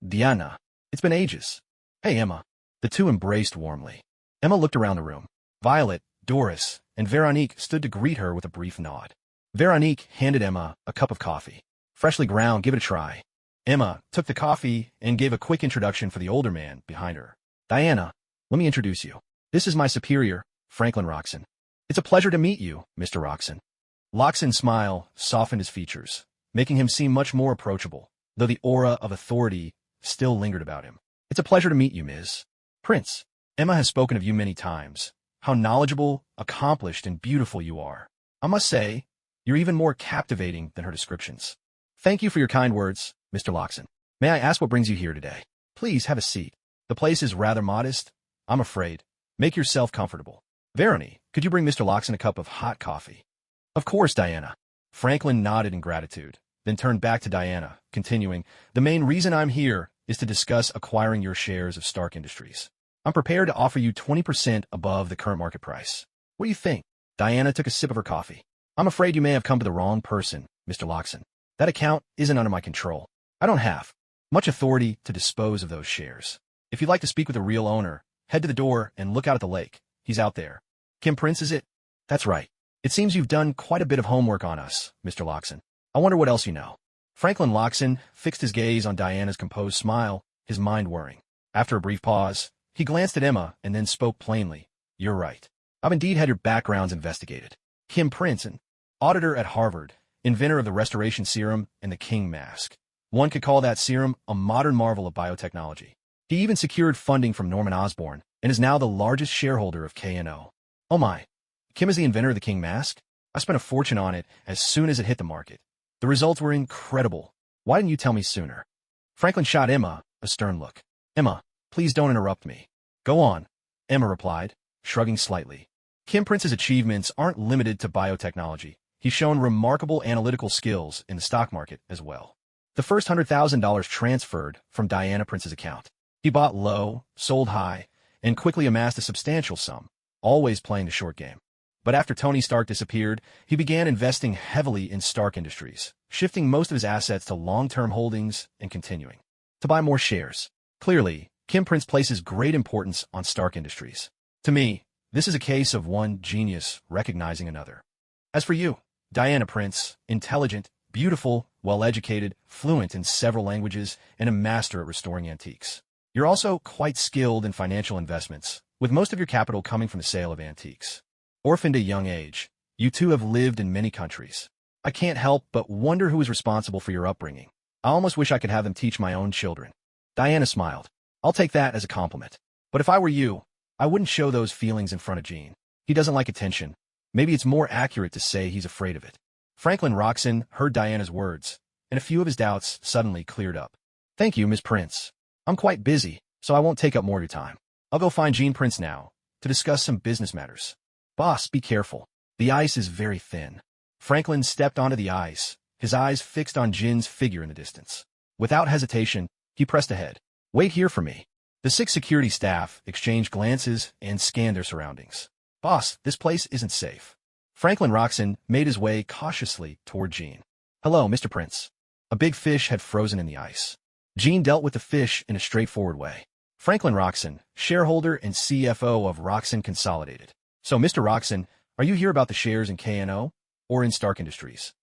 Diana. It's been ages. Hey, Emma. The two embraced warmly. Emma looked around the room. Violet, Doris, and Veronique stood to greet her with a brief nod. Veronique handed Emma a cup of coffee. Freshly ground, give it a try. Emma took the coffee and gave a quick introduction for the older man behind her. Diana, let me introduce you. This is my superior, Franklin Roxen. It's a pleasure to meet you, Mr. Roxen. Roxen's smile softened his features, making him seem much more approachable, though the aura of authority still lingered about him. It's a pleasure to meet you, Ms. Prince. Emma has spoken of you many times. How knowledgeable, accomplished, and beautiful you are. I must say, you're even more captivating than her descriptions. Thank you for your kind words, Mr. Roxen. May I ask what brings you here today? Please have a seat. The place is rather modest, I'm afraid. Make yourself comfortable. Veronique, could you bring Mr. Roxen a cup of hot coffee? Of course, Diana. Franklin nodded in gratitude, then turned back to Diana, continuing, the main reason I'm here is to discuss acquiring your shares of Stark Industries. I'm prepared to offer you 20% above the current market price. What do you think? Diana took a sip of her coffee. I'm afraid you may have come to the wrong person, Mr. Roxen. That account isn't under my control. I don't have much authority to dispose of those shares. If you'd like to speak with the real owner, head to the door and look out at the lake. He's out there. Kim Prince, is it? That's right. It seems you've done quite a bit of homework on us, Mr. Roxen. I wonder what else you know. Franklin Roxen fixed his gaze on Diana's composed smile, his mind whirring. After a brief pause, he glanced at Emma and then spoke plainly. You're right. I've indeed had your backgrounds investigated. Kim Prince, an auditor at Harvard, inventor of the restoration serum and the king mask. One could call that serum a modern marvel of biotechnology. He even secured funding from Norman Osborne and is now the largest shareholder of KNO. Oh my. Kim is the inventor of the king mask? I spent a fortune on it as soon as it hit the market. The results were incredible. Why didn't you tell me sooner? Franklin shot Emma a stern look. Emma, please don't interrupt me. Go on, Emma replied, shrugging slightly. Kim Prince's achievements aren't limited to biotechnology. He's shown remarkable analytical skills in the stock market as well. The first $100,000 transferred from Diana Prince's account. He bought low, sold high, and quickly amassed a substantial sum, always playing the short game. But after Tony Stark disappeared, he began investing heavily in Stark Industries, shifting most of his assets to long-term holdings and continuing to buy more shares. Clearly, Kim Prince places great importance on Stark Industries. To me, this is a case of one genius recognizing another. As for you, Diana Prince, intelligent, beautiful, well-educated, fluent in several languages, and a master at restoring antiques. You're also quite skilled in financial investments, with most of your capital coming from the sale of antiques. Orphaned at a young age, you two have lived in many countries. I can't help but wonder who is responsible for your upbringing. I almost wish I could have them teach my own children. Diana smiled. I'll take that as a compliment. But if I were you, I wouldn't show those feelings in front of Gene. He doesn't like attention. Maybe it's more accurate to say he's afraid of it. Franklin Roxen heard Diana's words, and a few of his doubts suddenly cleared up. Thank you, Miss Prince. I'm quite busy, so I won't take up more of your time. I'll go find Gene Prince now to discuss some business matters. Boss, be careful. The ice is very thin. Franklin stepped onto the ice, his eyes fixed on Jin's figure in the distance. Without hesitation, he pressed ahead. Wait here for me. The 6 security staff exchanged glances and scanned their surroundings. Boss, this place isn't safe. Franklin Roxen made his way cautiously toward Gene. Hello, Mr. Prince. A big fish had frozen in the ice. Gene dealt with the fish in a straightforward way. Franklin Roxen, shareholder and CFO of Roxen Consolidated. So, Mr. Roxen, are you here about the shares in KNO or in Stark Industries?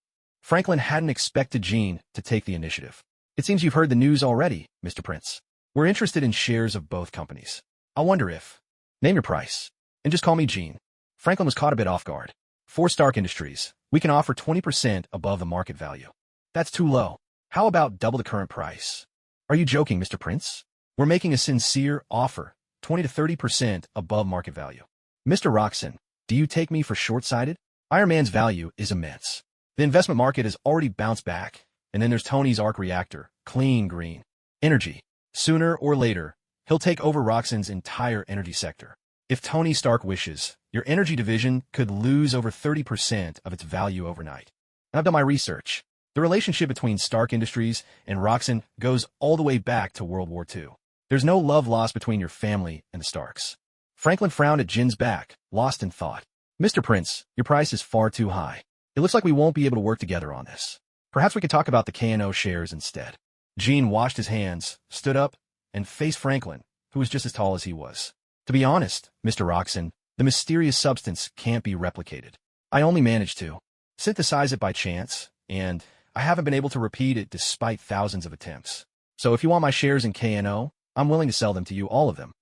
Franklin hadn't expected Gene to take the initiative. It seems you've heard the news already, Mr. Prince. We're interested in shares of both companies. I wonder if... Name your price. And just call me Gene. Franklin was caught a bit off guard. For Stark Industries, we can offer 20% above the market value. That's too low. How about double the current price? Are you joking, Mr. Prince? We're making a sincere offer, 20 to 30% above market value. Mr. Roxon, do you take me for short-sighted? Iron Man's value is immense. The investment market has already bounced back, and then there's Tony's arc reactor, clean green energy. Sooner or later, he'll take over Roxon's entire energy sector. If Tony Stark wishes, your energy division could lose over 30% of its value overnight. And I've done my research. The relationship between Stark Industries and Roxon goes all the way back to World War II. There's no love lost between your family and the Starks. Franklin frowned at Jin's back, lost in thought. Mr. Prince, your price is far too high. It looks like we won't be able to work together on this. Perhaps we could talk about the KNO shares instead. Jin washed his hands, stood up, and faced Franklin, who was just as tall as he was. To be honest, Mr. Roxon, the mysterious substance can't be replicated. I only managed to synthesize it by chance, and I haven't been able to repeat it despite thousands of attempts. So if you want my shares in KNO, I'm willing to sell them to you, all of them.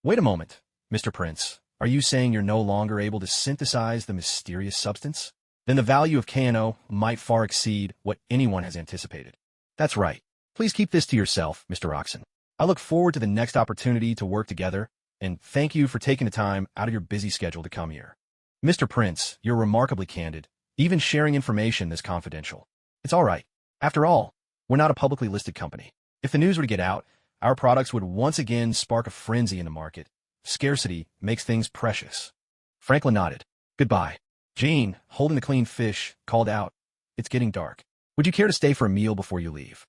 Wait a moment, Mr. Prince. Are you saying you're no longer able to synthesize the mysterious substance? Then the value of KNO might far exceed what anyone has anticipated. That's right. Please keep this to yourself, Mr. Roxon. I look forward to the next opportunity to work together, and thank you for taking the time out of your busy schedule to come here. Mr. Prince, you're remarkably candid, even sharing information this confidential. It's all right. After all, we're not a publicly listed company. If the news were to get out, our products would once again spark a frenzy in the market. Scarcity makes things precious. Franklin nodded. Goodbye. Jean, holding the clean fish, called out. It's getting dark. Would you care to stay for a meal before you leave?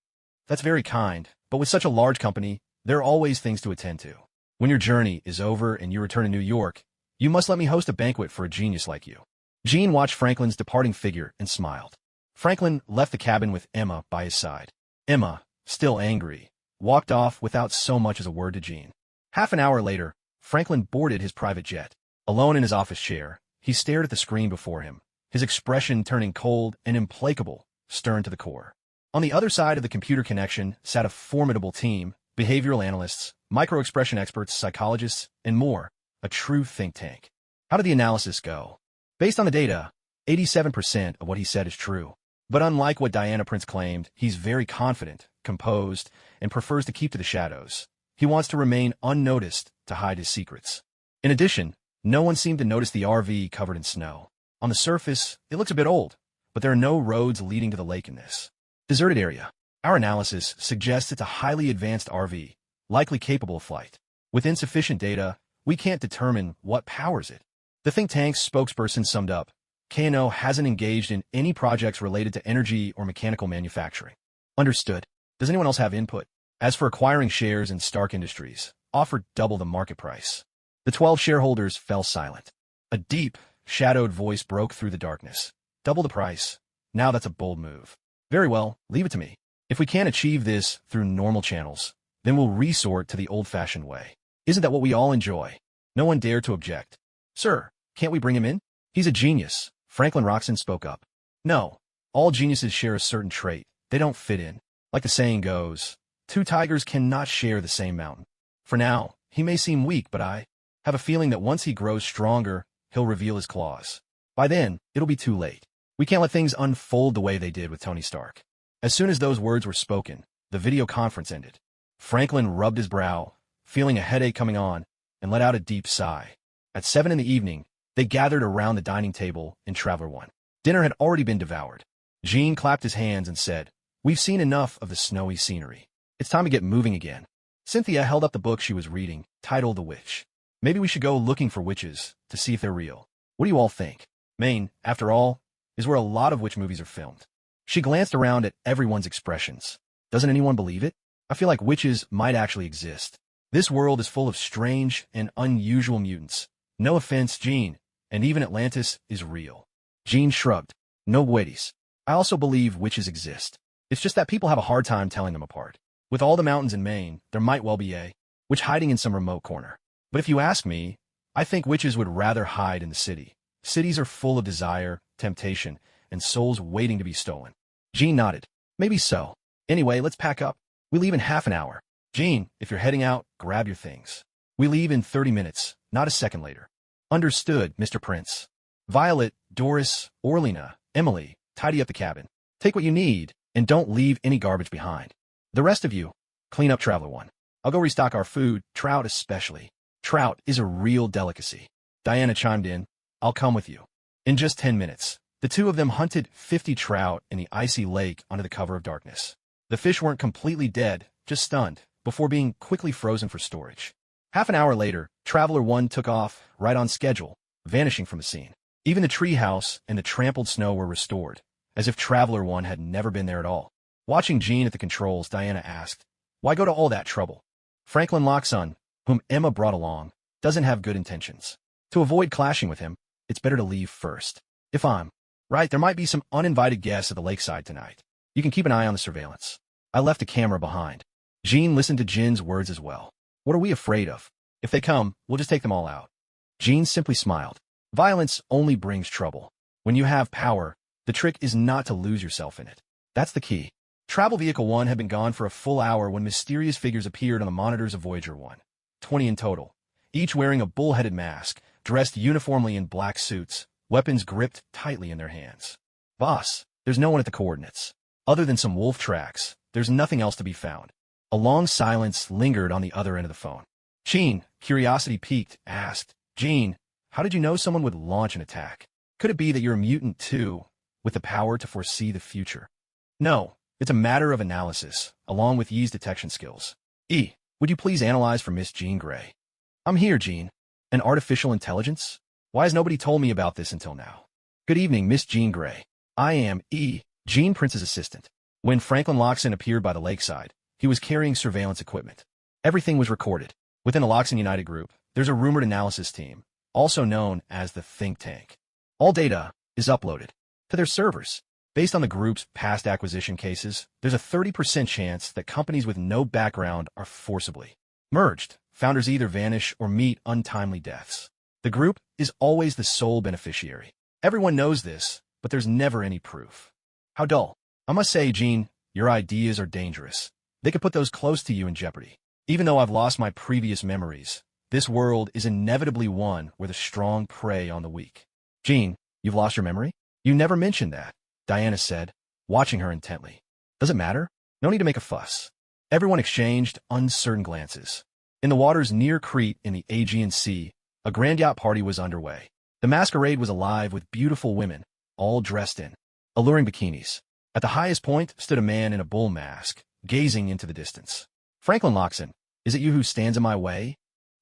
That's very kind, but with such a large company, there are always things to attend to. When your journey is over and you return to New York, you must let me host a banquet for a genius like you. Jean watched Franklin's departing figure and smiled. Franklin left the cabin with Emma by his side. Emma, still angry, walked off without so much as a word to Jean. Half an hour later, Franklin boarded his private jet. Alone in his office chair, he stared at the screen before him, his expression turning cold and implacable, stern to the core. On the other side of the computer connection sat a formidable team, behavioral analysts, micro-expression experts, psychologists, and more, a true think tank. How did the analysis go? Based on the data, 87% of what he said is true. But unlike what Diana Prince claimed, he's very confident, composed, and prefers to keep to the shadows. He wants to remain unnoticed to hide his secrets. In addition, no one seemed to notice the RV covered in snow. On the surface, it looks a bit old, but there are no roads leading to the lake in this deserted area. Our analysis suggests it's a highly advanced RV, likely capable of flight. With insufficient data, we can't determine what powers it. The think tank's spokesperson summed up, KNO hasn't engaged in any projects related to energy or mechanical manufacturing. Understood. Does anyone else have input? As for acquiring shares in Stark Industries, offer double the market price. The 12 shareholders fell silent. A deep, shadowed voice broke through the darkness. Double the price. Now that's a bold move. Very well, leave it to me. If we can't achieve this through normal channels, then we'll resort to the old-fashioned way. Isn't that what we all enjoy? No one dared to object. Sir, can't we bring him in? He's a genius, Franklin Roxon spoke up. No, all geniuses share a certain trait. They don't fit in. Like the saying goes, two tigers cannot share the same mountain. For now, he may seem weak, but I have a feeling that once he grows stronger, he'll reveal his claws. By then, it'll be too late. We can't let things unfold the way they did with Tony Stark. As soon as those words were spoken, the video conference ended. Franklin rubbed his brow, feeling a headache coming on, and let out a deep sigh. At 7 in the evening, they gathered around the dining table in Traveler 1. Dinner had already been devoured. Jean clapped his hands and said, We've seen enough of the snowy scenery. It's time to get moving again. Cynthia held up the book she was reading, titled The Witch. Maybe we should go looking for witches to see if they're real. What do you all think? Maine, after all, is where a lot of witch movies are filmed. She glanced around at everyone's expressions. Doesn't anyone believe it? I feel like witches might actually exist. This world is full of strange and unusual mutants. No offense, Jean, and even Atlantis is real. Jean shrugged. No witties. I also believe witches exist. It's just that people have a hard time telling them apart. With all the mountains in Maine, there might well be a witch hiding in some remote corner. But if you ask me, I think witches would rather hide in the city. Cities are full of desire, temptation, and souls waiting to be stolen. Jean nodded. Maybe so. Anyway, let's pack up. We leave in half an hour. Jean, if you're heading out, grab your things. We leave in 30 minutes, not a second later. Understood, Mr. Prince. Violet, Doris, Orlena, Emily, tidy up the cabin. Take what you need, and don't leave any garbage behind. The rest of you, clean up Traveler 1. I'll go restock our food, trout especially. Trout is a real delicacy. Diana chimed in. I'll come with you. In just 10 minutes, the two of them hunted 50 trout in the icy lake under the cover of darkness. The fish weren't completely dead, just stunned, before being quickly frozen for storage. Half an hour later, Traveler 1 took off, right on schedule, vanishing from the scene. Even the treehouse and the trampled snow were restored, as if Traveler 1 had never been there at all. Watching Jean at the controls, Diana asked, "Why go to all that trouble?" Franklin Loxon, whom Emma brought along, doesn't have good intentions. To avoid clashing with him, it's better to leave first. If I'm right, there might be some uninvited guests at the lakeside tonight. You can keep an eye on the surveillance. I left a camera behind. Jean listened to Jin's words as well. What are we afraid of? If they come, we'll just take them all out. Jean simply smiled. Violence only brings trouble. When you have power, the trick is not to lose yourself in it. That's the key. Travel Vehicle 1 had been gone for a full hour when mysterious figures appeared on the monitors of Voyager 1. 20 in total, each wearing a bull-headed mask, dressed uniformly in black suits, weapons gripped tightly in their hands. Boss, there's no one at the coordinates. Other than some wolf tracks, there's nothing else to be found. A long silence lingered on the other end of the phone. Jean, curiosity piqued, asked, Jean, how did you know someone would launch an attack? Could it be that you're a mutant too, with the power to foresee the future? No, it's a matter of analysis, along with Ye's detection skills. Would you please analyze for Miss Jean Grey? I'm here, Jean. An artificial intelligence? Why has nobody told me about this until now? Good evening, Miss Jean Grey. I am Jean Prince's assistant. When Franklin Loxon appeared by the lakeside, he was carrying surveillance equipment. Everything was recorded. Within the Loxon United group, there's a rumored analysis team, also known as the think tank. All data is uploaded to their servers. Based on the group's past acquisition cases, there's a 30% chance that companies with no background are forcibly merged. Founders either vanish or meet untimely deaths. The group is always the sole beneficiary. Everyone knows this, but there's never any proof. How dull. I must say, Jean, your ideas are dangerous. They could put those close to you in jeopardy. Even though I've lost my previous memories, this world is inevitably one where the strong prey on the weak. Jean, you've lost your memory? You never mentioned that, Diana said, watching her intently. Does it matter? No need to make a fuss. Everyone exchanged uncertain glances. In the waters near Crete in the Aegean Sea, a grand yacht party was underway. The masquerade was alive with beautiful women, all dressed in alluring bikinis. At the highest point stood a man in a bull mask, gazing into the distance. Franklin Loxon, is it you who stands in my way?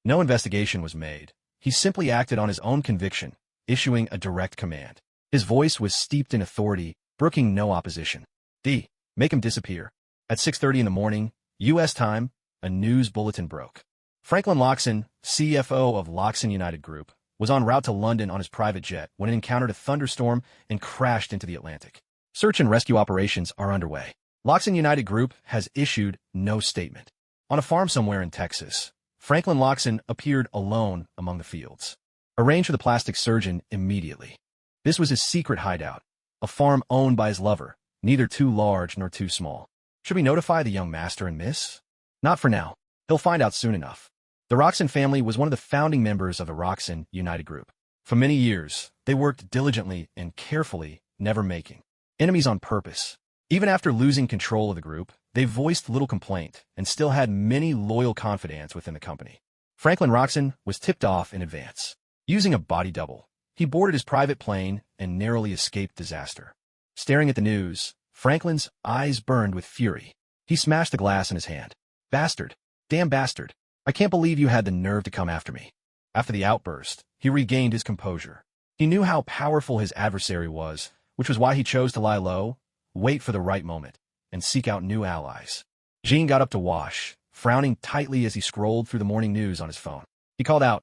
No investigation was made. He simply acted on his own conviction, issuing a direct command. His voice was steeped in authority, brooking no opposition. Make him disappear. At 6:30 in the morning, U.S. time, a news bulletin broke. Franklin Loxon, CFO of Loxon United Group, was en route to London on his private jet when it encountered a thunderstorm and crashed into the Atlantic. Search and rescue operations are underway. Loxon United Group has issued no statement. On a farm somewhere in Texas, Franklin Loxon appeared alone among the fields. Arrange for the plastic surgeon immediately. This was his secret hideout, a farm owned by his lover, neither too large nor too small. Should we notify the young master and miss? Not for now. He'll find out soon enough. The Roxon family was one of the founding members of the Roxon United Group. For many years, they worked diligently and carefully, never making enemies on purpose. Even after losing control of the group, they voiced little complaint and still had many loyal confidants within the company. Franklin Roxon was tipped off in advance. Using a body double, he boarded his private plane and narrowly escaped disaster. Staring at the news, Franklin's eyes burned with fury. He smashed the glass in his hand. Bastard. Damn bastard. I can't believe you had the nerve to come after me. After the outburst, he regained his composure. He knew how powerful his adversary was, which was why he chose to lie low, wait for the right moment, and seek out new allies. Jean got up to wash, frowning tightly as he scrolled through the morning news on his phone. He called out,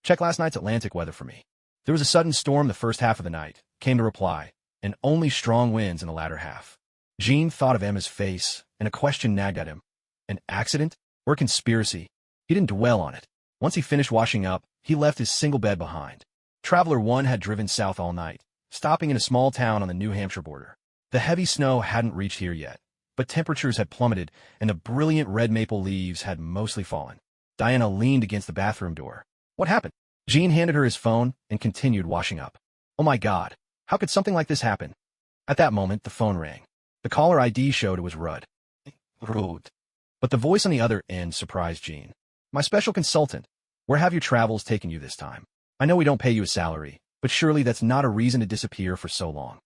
check last night's Atlantic weather for me. There was a sudden storm the first half of the night, came the reply, and only strong winds in the latter half. Jean thought of Emma's face, and a question nagged at him. An accident or conspiracy? He didn't dwell on it. Once he finished washing up, he left his single bed behind. Traveler 1 had driven south all night, stopping in a small town on the New Hampshire border. The heavy snow hadn't reached here yet, but temperatures had plummeted and the brilliant red maple leaves had mostly fallen. Diana leaned against the bathroom door. What happened? Jean handed her his phone and continued washing up. Oh my God. How could something like this happen? At that moment, the phone rang. The caller ID showed it was Rudd. Rudd. But the voice on the other end surprised Jean. My special consultant. Where have your travels taken you this time? I know we don't pay you a salary, but surely that's not a reason to disappear for so long.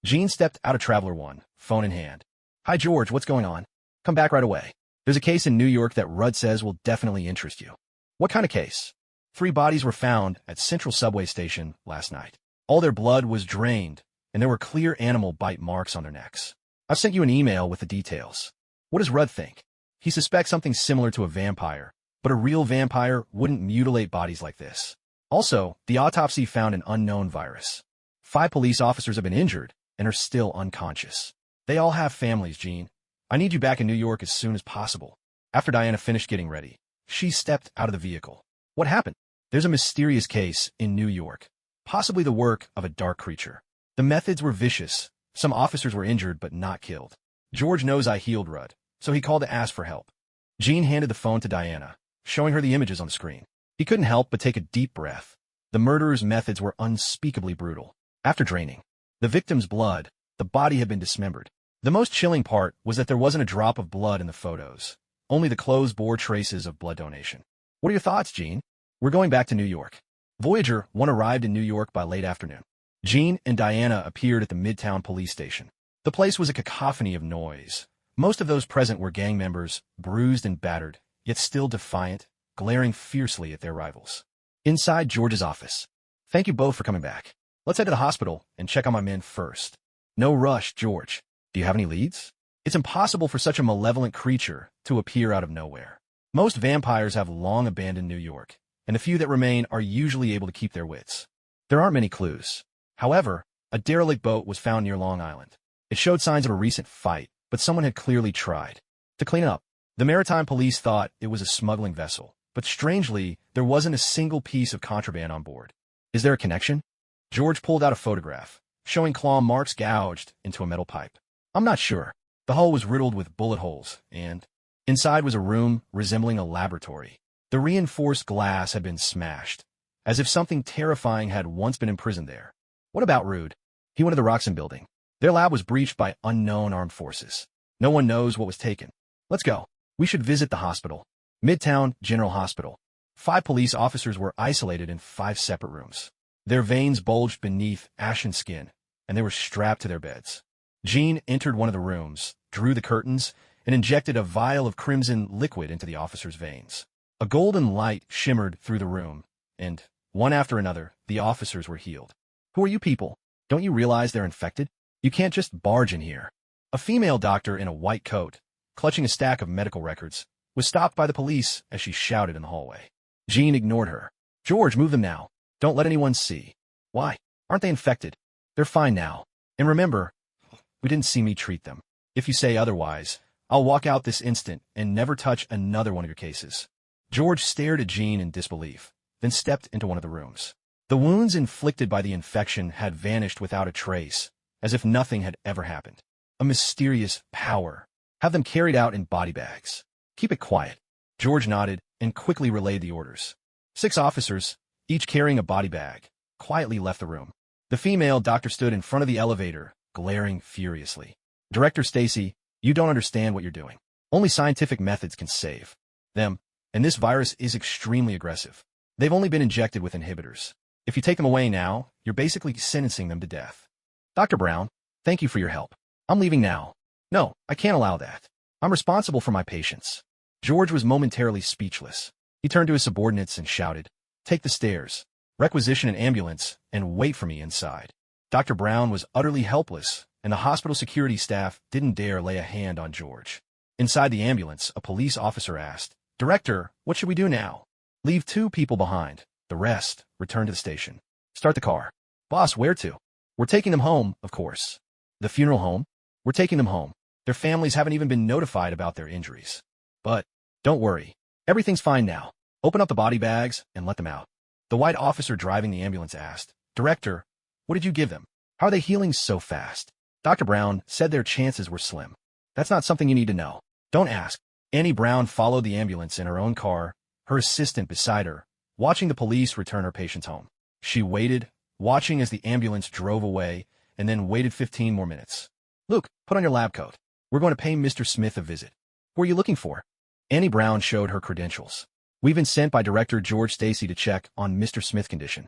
Jean stepped out of Traveler 1, phone in hand. Hi George, what's going on? Come back right away. There's a case in New York that Rudd says will definitely interest you. What kind of case? 3 bodies were found at Central Subway Station last night. All their blood was drained, and there were clear animal bite marks on their necks. I've sent you an email with the details. What does Rudd think? He suspects something similar to a vampire, but a real vampire wouldn't mutilate bodies like this. Also, the autopsy found an unknown virus. 5 police officers have been injured and are still unconscious. They all have families, Jean. I need you back in New York as soon as possible. After Diana finished getting ready, she stepped out of the vehicle. What happened? There's a mysterious case in New York, possibly the work of a dark creature. The methods were vicious. Some officers were injured but not killed. George knows I healed Rudd, so he called to ask for help. Jean handed the phone to Diana, showing her the images on the screen. He couldn't help but take a deep breath. The murderer's methods were unspeakably brutal. After draining the victim's blood, the body had been dismembered. The most chilling part was that there wasn't a drop of blood in the photos, only the clothes bore traces of blood donation. What are your thoughts, Jean? We're going back to New York. Voyager 1 arrived in New York by late afternoon. Jean and Diana appeared at the Midtown police station. The place was a cacophony of noise. Most of those present were gang members, bruised and battered, yet still defiant, glaring fiercely at their rivals. Inside George's office. Thank you both for coming back. Let's head to the hospital and check on my men first. No rush, George. Do you have any leads? It's impossible for such a malevolent creature to appear out of nowhere. Most vampires have long abandoned New York, and the few that remain are usually able to keep their wits. There aren't many clues. However, a derelict boat was found near Long Island. It showed signs of a recent fight, but someone had clearly tried to clean it up. The maritime police thought it was a smuggling vessel, but strangely, there wasn't a single piece of contraband on board. Is there a connection? George pulled out a photograph, showing claw marks gouged into a metal pipe. I'm not sure. The hull was riddled with bullet holes, and inside was a room resembling a laboratory. The reinforced glass had been smashed, as if something terrifying had once been imprisoned there. What about Rude? He went to the Roxon building. Their lab was breached by unknown armed forces. No one knows what was taken. Let's go. We should visit the hospital. Midtown General Hospital. 5 police officers were isolated in 5 separate rooms. Their veins bulged beneath ashen skin, and they were strapped to their beds. Jean entered one of the rooms, drew the curtains, and injected a vial of crimson liquid into the officer's veins. A golden light shimmered through the room, and, one after another, the officers were healed. Who are you people? Don't you realize they're infected? You can't just barge in here. A female doctor in a white coat, clutching a stack of medical records, was stopped by the police as she shouted in the hallway. Jean ignored her. George, move them now. Don't let anyone see. Why? Aren't they infected? They're fine now. And remember, we didn't see me treat them. If you say otherwise, I'll walk out this instant and never touch another one of your cases. George stared at Jean in disbelief, then stepped into one of the rooms. The wounds inflicted by the infection had vanished without a trace, as if nothing had ever happened. A mysterious power. Have them carried out in body bags. Keep it quiet. George nodded and quickly relayed the orders. 6 officers, each carrying a body bag, quietly left the room. The female doctor stood in front of the elevator, glaring furiously. Director Stacy, you don't understand what you're doing. Only scientific methods can save them, and this virus is extremely aggressive. They've only been injected with inhibitors. If you take them away now, you're basically sentencing them to death. Dr. Brown, thank you for your help. I'm leaving now. No, I can't allow that. I'm responsible for my patients. George was momentarily speechless. He turned to his subordinates and shouted, take the stairs, requisition an ambulance, and wait for me inside. Dr. Brown was utterly helpless, and the hospital security staff didn't dare lay a hand on George. Inside the ambulance, a police officer asked, Director, what should we do now? Leave 2 people behind. The rest, return to the station. Start the car. Boss, where to? We're taking them home, of course. The funeral home? We're taking them home. Their families haven't even been notified about their injuries. But, don't worry. Everything's fine now. Open up the body bags and let them out. The white officer driving the ambulance asked, Director, what did you give them? How are they healing so fast? Dr. Brown said their chances were slim. That's not something you need to know. Don't ask. Annie Brown followed the ambulance in her own car, her assistant beside her, watching the police return her patients home. She waited, watching as the ambulance drove away, and then waited 15 more minutes. Luke, put on your lab coat. We're going to pay Mr. Smith a visit. Who are you looking for? Annie Brown showed her credentials. We've been sent by Director George Stacy to check on Mr. Smith's condition.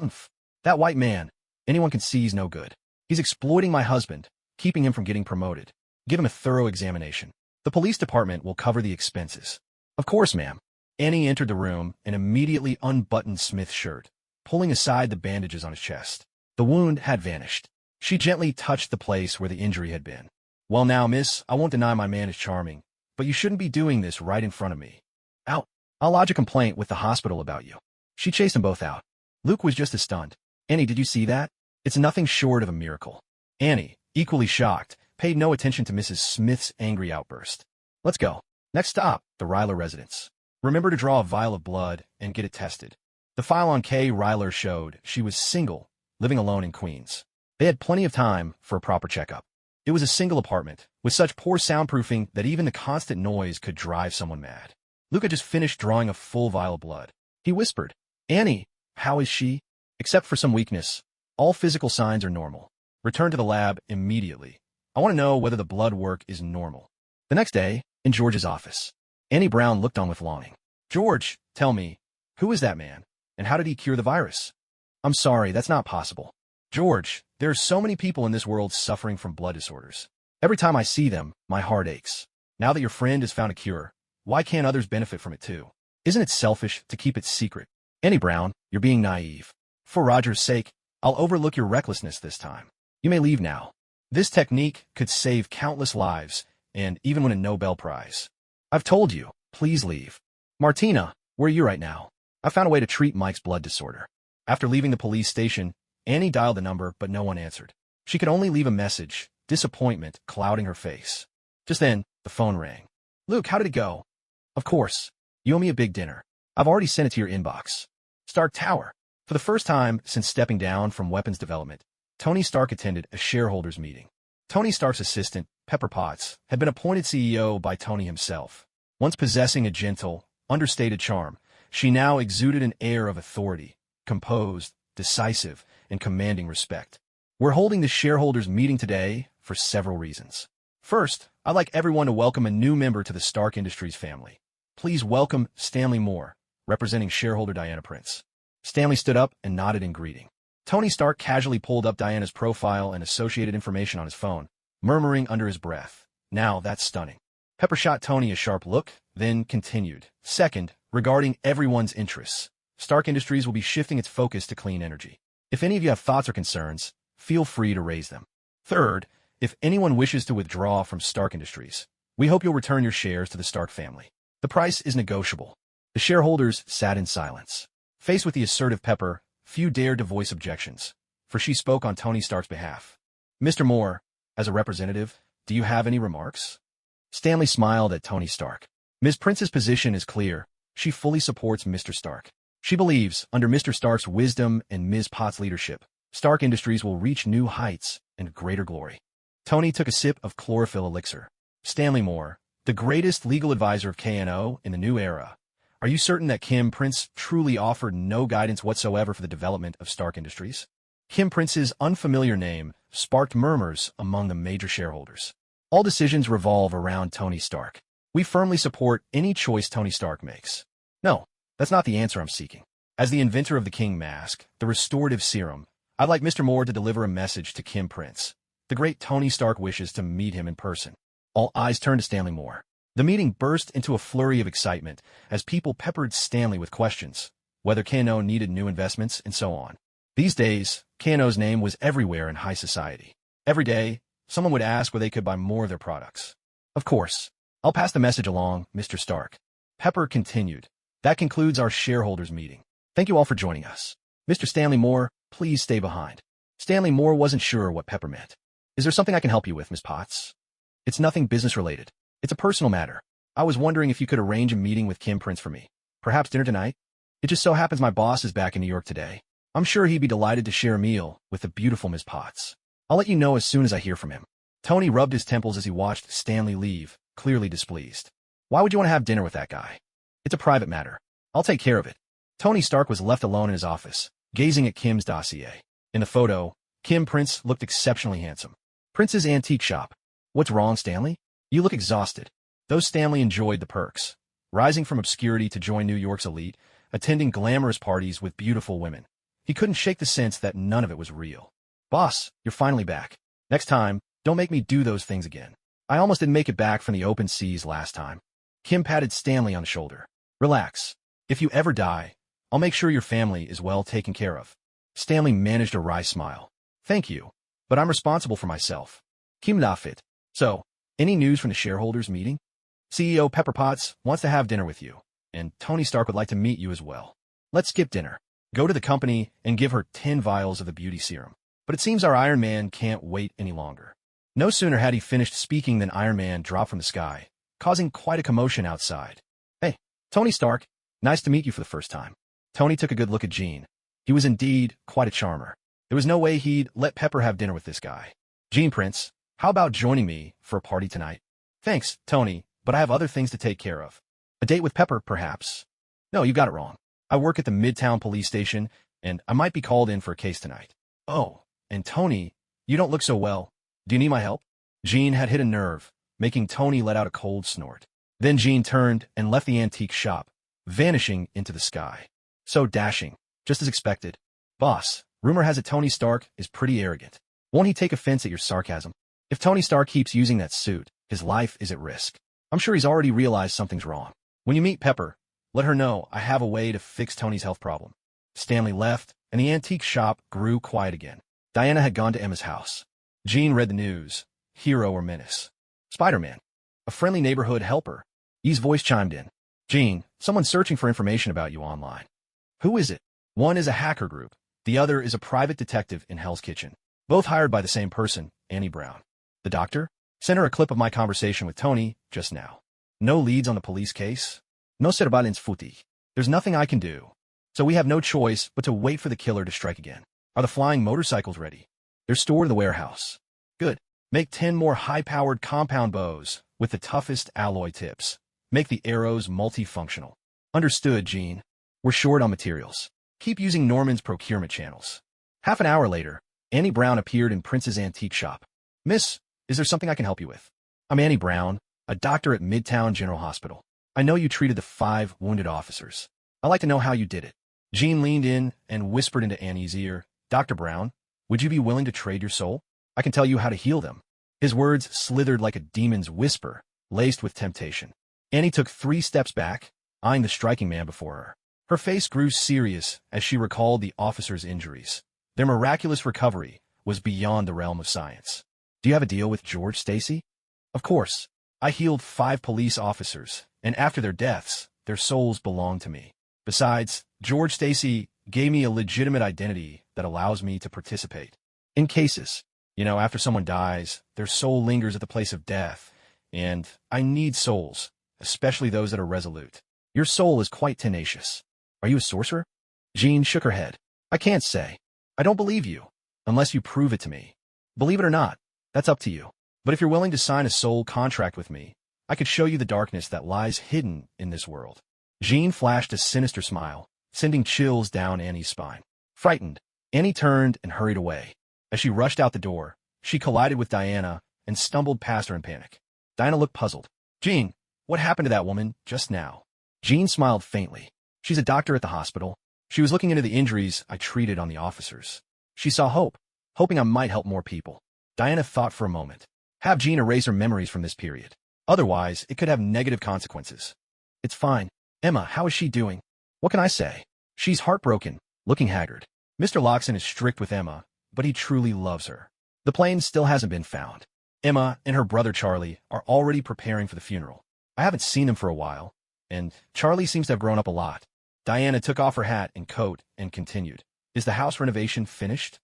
Oomph. That white man, anyone can see he's no good. He's exploiting my husband, keeping him from getting promoted. Give him a thorough examination. The police department will cover the expenses. Of course, ma'am. Annie entered the room and immediately unbuttoned Smith's shirt, pulling aside the bandages on his chest. The wound had vanished. She gently touched the place where the injury had been. Well now, miss, I won't deny my man is charming, but you shouldn't be doing this right in front of me. Out. I'll lodge a complaint with the hospital about you. She chased them both out. Luke was just as stunned. Annie, did you see that? It's nothing short of a miracle. Annie, equally shocked, paid no attention to Mrs. Smith's angry outburst. Let's go. Next stop, the Ryler residence. Remember to draw a vial of blood and get it tested. The file on Kay Ryler showed she was single, living alone in Queens. They had plenty of time for a proper checkup. It was a single apartment, with such poor soundproofing that even the constant noise could drive someone mad. Luke had just finished drawing a full vial of blood. He whispered, Annie, how is she? Except for some weakness, all physical signs are normal. Return to the lab immediately. I want to know whether the blood work is normal. The next day, in George's office, Annie Brown looked on with longing. George, tell me, who is that man, and how did he cure the virus? I'm sorry, that's not possible. George, there are so many people in this world suffering from blood disorders. Every time I see them, my heart aches. Now that your friend has found a cure, why can't others benefit from it too? Isn't it selfish to keep it secret? Annie Brown, you're being naive. For Roger's sake, I'll overlook your recklessness this time. You may leave now. This technique could save countless lives, and even win a Nobel Prize. I've told you, please leave. Martina, where are you right now? I found a way to treat Mike's blood disorder. After leaving the police station, Annie dialed the number, but no one answered. She could only leave a message, disappointment clouding her face. Just then, the phone rang. Luke, how did it go? Of course. You owe me a big dinner. I've already sent it to your inbox. Stark Tower. For the first time since stepping down from weapons development, Tony Stark attended a shareholders meeting. Tony Stark's assistant, Pepper Potts, had been appointed CEO by Tony himself. Once possessing a gentle, understated charm, she now exuded an air of authority, composed, decisive, and commanding respect. We're holding this shareholders meeting today for several reasons. First, I'd like everyone to welcome a new member to the Stark Industries family. Please welcome Stanley Moore, representing shareholder Diana Prince. Stanley stood up and nodded in greeting. Tony Stark casually pulled up Diana's profile and associated information on his phone, murmuring under his breath, "Now that's stunning." Pepper shot Tony a sharp look, then continued. Second, regarding everyone's interests, Stark Industries will be shifting its focus to clean energy. If any of you have thoughts or concerns, feel free to raise them. Third, if anyone wishes to withdraw from Stark Industries, we hope you'll return your shares to the Stark family. The price is negotiable. The shareholders sat in silence. Faced with the assertive Pepper, few dared to voice objections, for she spoke on Tony Stark's behalf. Mr. Moore, as a representative, do you have any remarks? Stanley smiled at Tony Stark. Ms. Prince's position is clear. She fully supports Mr. Stark. She believes, under Mr. Stark's wisdom and Ms. Potts' leadership, Stark Industries will reach new heights and greater glory. Tony took a sip of chlorophyll elixir. Stanley Moore, the greatest legal advisor of KNO in the new era. Are you certain that Kim Prince truly offered no guidance whatsoever for the development of Stark Industries? Kim Prince's unfamiliar name sparked murmurs among the major shareholders. All decisions revolve around Tony Stark. We firmly support any choice Tony Stark makes. No, that's not the answer I'm seeking. As the inventor of the King Mask, the restorative serum, I'd like Mr. Moore to deliver a message to Kim Prince. The great Tony Stark wishes to meet him in person. All eyes turned to Stanley Moore. The meeting burst into a flurry of excitement as people peppered Stanley with questions, whether KNO needed new investments and so on. These days, KNO's name was everywhere in high society. Every day, someone would ask where they could buy more of their products. Of course, I'll pass the message along, Mr. Stark. Pepper continued. That concludes our shareholders meeting. Thank you all for joining us. Mr. Stanley Moore, please stay behind. Stanley Moore wasn't sure what Pepper meant. Is there something I can help you with, Ms. Potts? It's nothing business-related. It's a personal matter. I was wondering if you could arrange a meeting with Kim Prince for me. Perhaps dinner tonight? It just so happens my boss is back in New York today. I'm sure he'd be delighted to share a meal with the beautiful Ms. Potts. I'll let you know as soon as I hear from him. Tony rubbed his temples as he watched Stanley leave, clearly displeased. Why would you want to have dinner with that guy? It's a private matter. I'll take care of it. Tony Stark was left alone in his office, gazing at Kim's dossier. In the photo, Kim Prince looked exceptionally handsome. Prince's antique shop. What's wrong, Stanley? You look exhausted. Though Stanley enjoyed the perks, rising from obscurity to join New York's elite, attending glamorous parties with beautiful women, he couldn't shake the sense that none of it was real. Boss, you're finally back. Next time, don't make me do those things again. I almost didn't make it back from the open seas last time. Kim patted Stanley on the shoulder. Relax. If you ever die, I'll make sure your family is well taken care of. Stanley managed a wry smile. Thank you, but I'm responsible for myself. Kim laughed. So, any news from the shareholders meeting? CEO Pepper Potts wants to have dinner with you, and Tony Stark would like to meet you as well. Let's skip dinner. Go to the company and give her 10 vials of the beauty serum. But it seems our Iron Man can't wait any longer. No sooner had he finished speaking than Iron Man dropped from the sky, causing quite a commotion outside. Hey, Tony Stark, nice to meet you for the first time. Tony took a good look at Jean. He was indeed quite a charmer. There was no way he'd let Pepper have dinner with this guy. Jean Prince, how about joining me for a party tonight? Thanks, Tony, but I have other things to take care of. A date with Pepper, perhaps? No, you got it wrong. I work at the Midtown police station, and I might be called in for a case tonight. Oh, and Tony, you don't look so well. Do you need my help? Jean had hit a nerve, making Tony let out a cold snort. Then Jean turned and left the antique shop, vanishing into the sky. So dashing, just as expected. Boss, rumor has it Tony Stark is pretty arrogant. Won't he take offense at your sarcasm? If Tony Stark keeps using that suit, his life is at risk. I'm sure he's already realized something's wrong. When you meet Pepper, let her know I have a way to fix Tony's health problem. Stanley left, and the antique shop grew quiet again. Diana had gone to Emma's house. Jean read the news. Hero or menace? Spider-Man. A friendly neighborhood helper. Ye's voice chimed in. Jean, someone's searching for information about you online. Who is it? One is a hacker group. The other is a private detective in Hell's Kitchen. Both hired by the same person, Annie Brown. The doctor? Sent her a clip of my conversation with Tony just now. No leads on the police case? No serbalins futi. There's nothing I can do. So we have no choice but to wait for the killer to strike again. Are the flying motorcycles ready? They're stored in the warehouse. Good. Make 10 more high-powered compound bows with the toughest alloy tips. Make the arrows multifunctional. Understood, Jean. We're short on materials. Keep using Norman's procurement channels. Half an hour later, Annie Brown appeared in Prince's antique shop. Miss, is there something I can help you with? I'm Annie Brown, a doctor at Midtown General Hospital. I know you treated the 5 wounded officers. I'd like to know how you did it. Jean leaned in and whispered into Annie's ear, Dr. Brown, would you be willing to trade your soul? I can tell you how to heal them. His words slithered like a demon's whisper, laced with temptation. Annie took 3 steps back, eyeing the striking man before her. Her face grew serious as she recalled the officers' injuries. Their miraculous recovery was beyond the realm of science. Do you have a deal with George Stacy? Of course. I healed 5 police officers, and after their deaths, their souls belong to me. Besides, George Stacy gave me a legitimate identity that allows me to participate in cases. You know, after someone dies, their soul lingers at the place of death, and I need souls, especially those that are resolute. Your soul is quite tenacious. Are you a sorcerer? Jean shook her head. I can't say. I don't believe you, unless you prove it to me. Believe it or not, that's up to you. But if you're willing to sign a soul contract with me, I could show you the darkness that lies hidden in this world. Jean flashed a sinister smile, sending chills down Annie's spine. Frightened, Annie turned and hurried away. As she rushed out the door, she collided with Diana and stumbled past her in panic. Diana looked puzzled. Jean, what happened to that woman just now? Jean smiled faintly. She's a doctor at the hospital. She was looking into the injuries I treated on the officers. She saw hope, hoping I might help more people. Diana thought for a moment. Have Jean erase her memories from this period. Otherwise, it could have negative consequences. It's fine. Emma, how is she doing? What can I say? She's heartbroken, looking haggard. Mr. Loxon is strict with Emma, but he truly loves her. The plane still hasn't been found. Emma and her brother Charlie are already preparing for the funeral. I haven't seen them for a while, and Charlie seems to have grown up a lot. Diana took off her hat and coat and continued. Is the house renovation finished?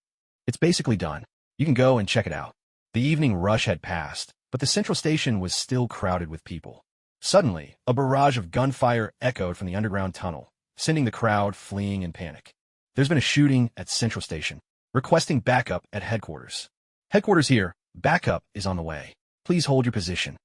It's basically done. You can go and check it out. The evening rush had passed, but the central station was still crowded with people. Suddenly, a barrage of gunfire echoed from the underground tunnel, sending the crowd fleeing in panic. There's been a shooting at Central Station. Requesting backup at headquarters. Headquarters here. Backup is on the way. Please hold your position.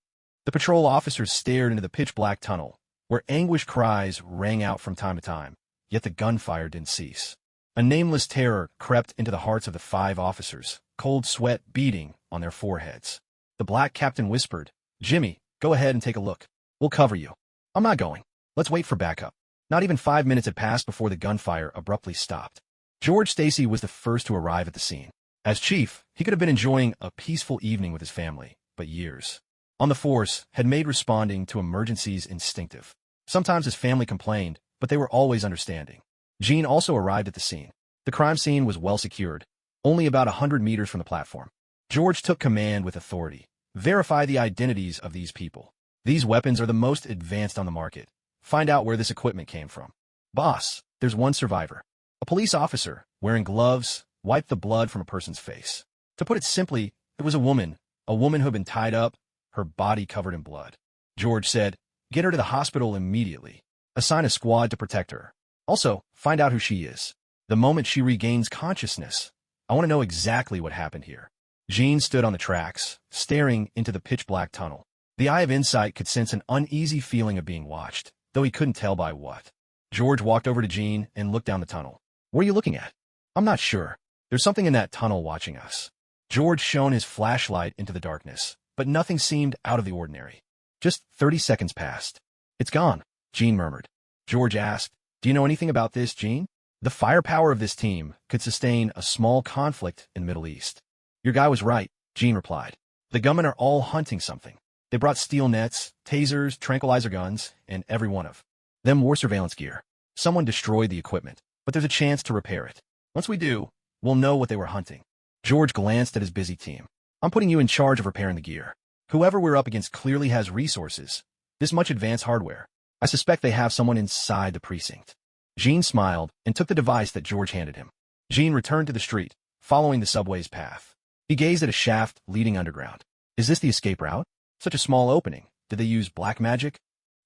The patrol officers stared into the pitch-black tunnel, where anguished cries rang out from time to time, yet the gunfire didn't cease. A nameless terror crept into the hearts of the 5 officers, cold sweat beading on their foreheads. The black captain whispered, "Jimmy, go ahead and take a look. We'll cover you." "I'm not going. Let's wait for backup." Not even 5 minutes had passed before the gunfire abruptly stopped. George Stacy was the first to arrive at the scene. As chief, he could have been enjoying a peaceful evening with his family, but years on the force had made responding to emergencies instinctive. Sometimes his family complained, but they were always understanding. Jean also arrived at the scene. The crime scene was well secured, only about 100 meters from the platform. George took command with authority. "Verify the identities of these people. These weapons are the most advanced on the market. Find out where this equipment came from." "Boss, there's one survivor." A police officer, wearing gloves, wiped the blood from a person's face. To put it simply, it was a woman who had been tied up, her body covered in blood. George said, "Get her to the hospital immediately. Assign a squad to protect her. Also, find out who she is. The moment she regains consciousness, I want to know exactly what happened here." Jean stood on the tracks, staring into the pitch-black tunnel. The eye of insight could sense an uneasy feeling of being watched, though he couldn't tell by what. George walked over to Jean and looked down the tunnel. "What are you looking at?" "I'm not sure. There's something in that tunnel watching us." George shone his flashlight into the darkness, but nothing seemed out of the ordinary. Just 30 seconds passed. "It's gone," Jean murmured. George asked, "Do you know anything about this, Jean?" "The firepower of this team could sustain a small conflict in the Middle East." "Your guy was right," Jean replied. "The gunmen are all hunting something. They brought steel nets, tasers, tranquilizer guns, and every one of them wore surveillance gear. Someone destroyed the equipment, but there's a chance to repair it. Once we do, we'll know what they were hunting." George glanced at his busy team. "I'm putting you in charge of repairing the gear. Whoever we're up against clearly has resources, this much advanced hardware. I suspect they have someone inside the precinct." Jean smiled and took the device that George handed him. Jean returned to the street, following the subway's path. He gazed at a shaft leading underground. Is this the escape route? Such a small opening. Did they use black magic?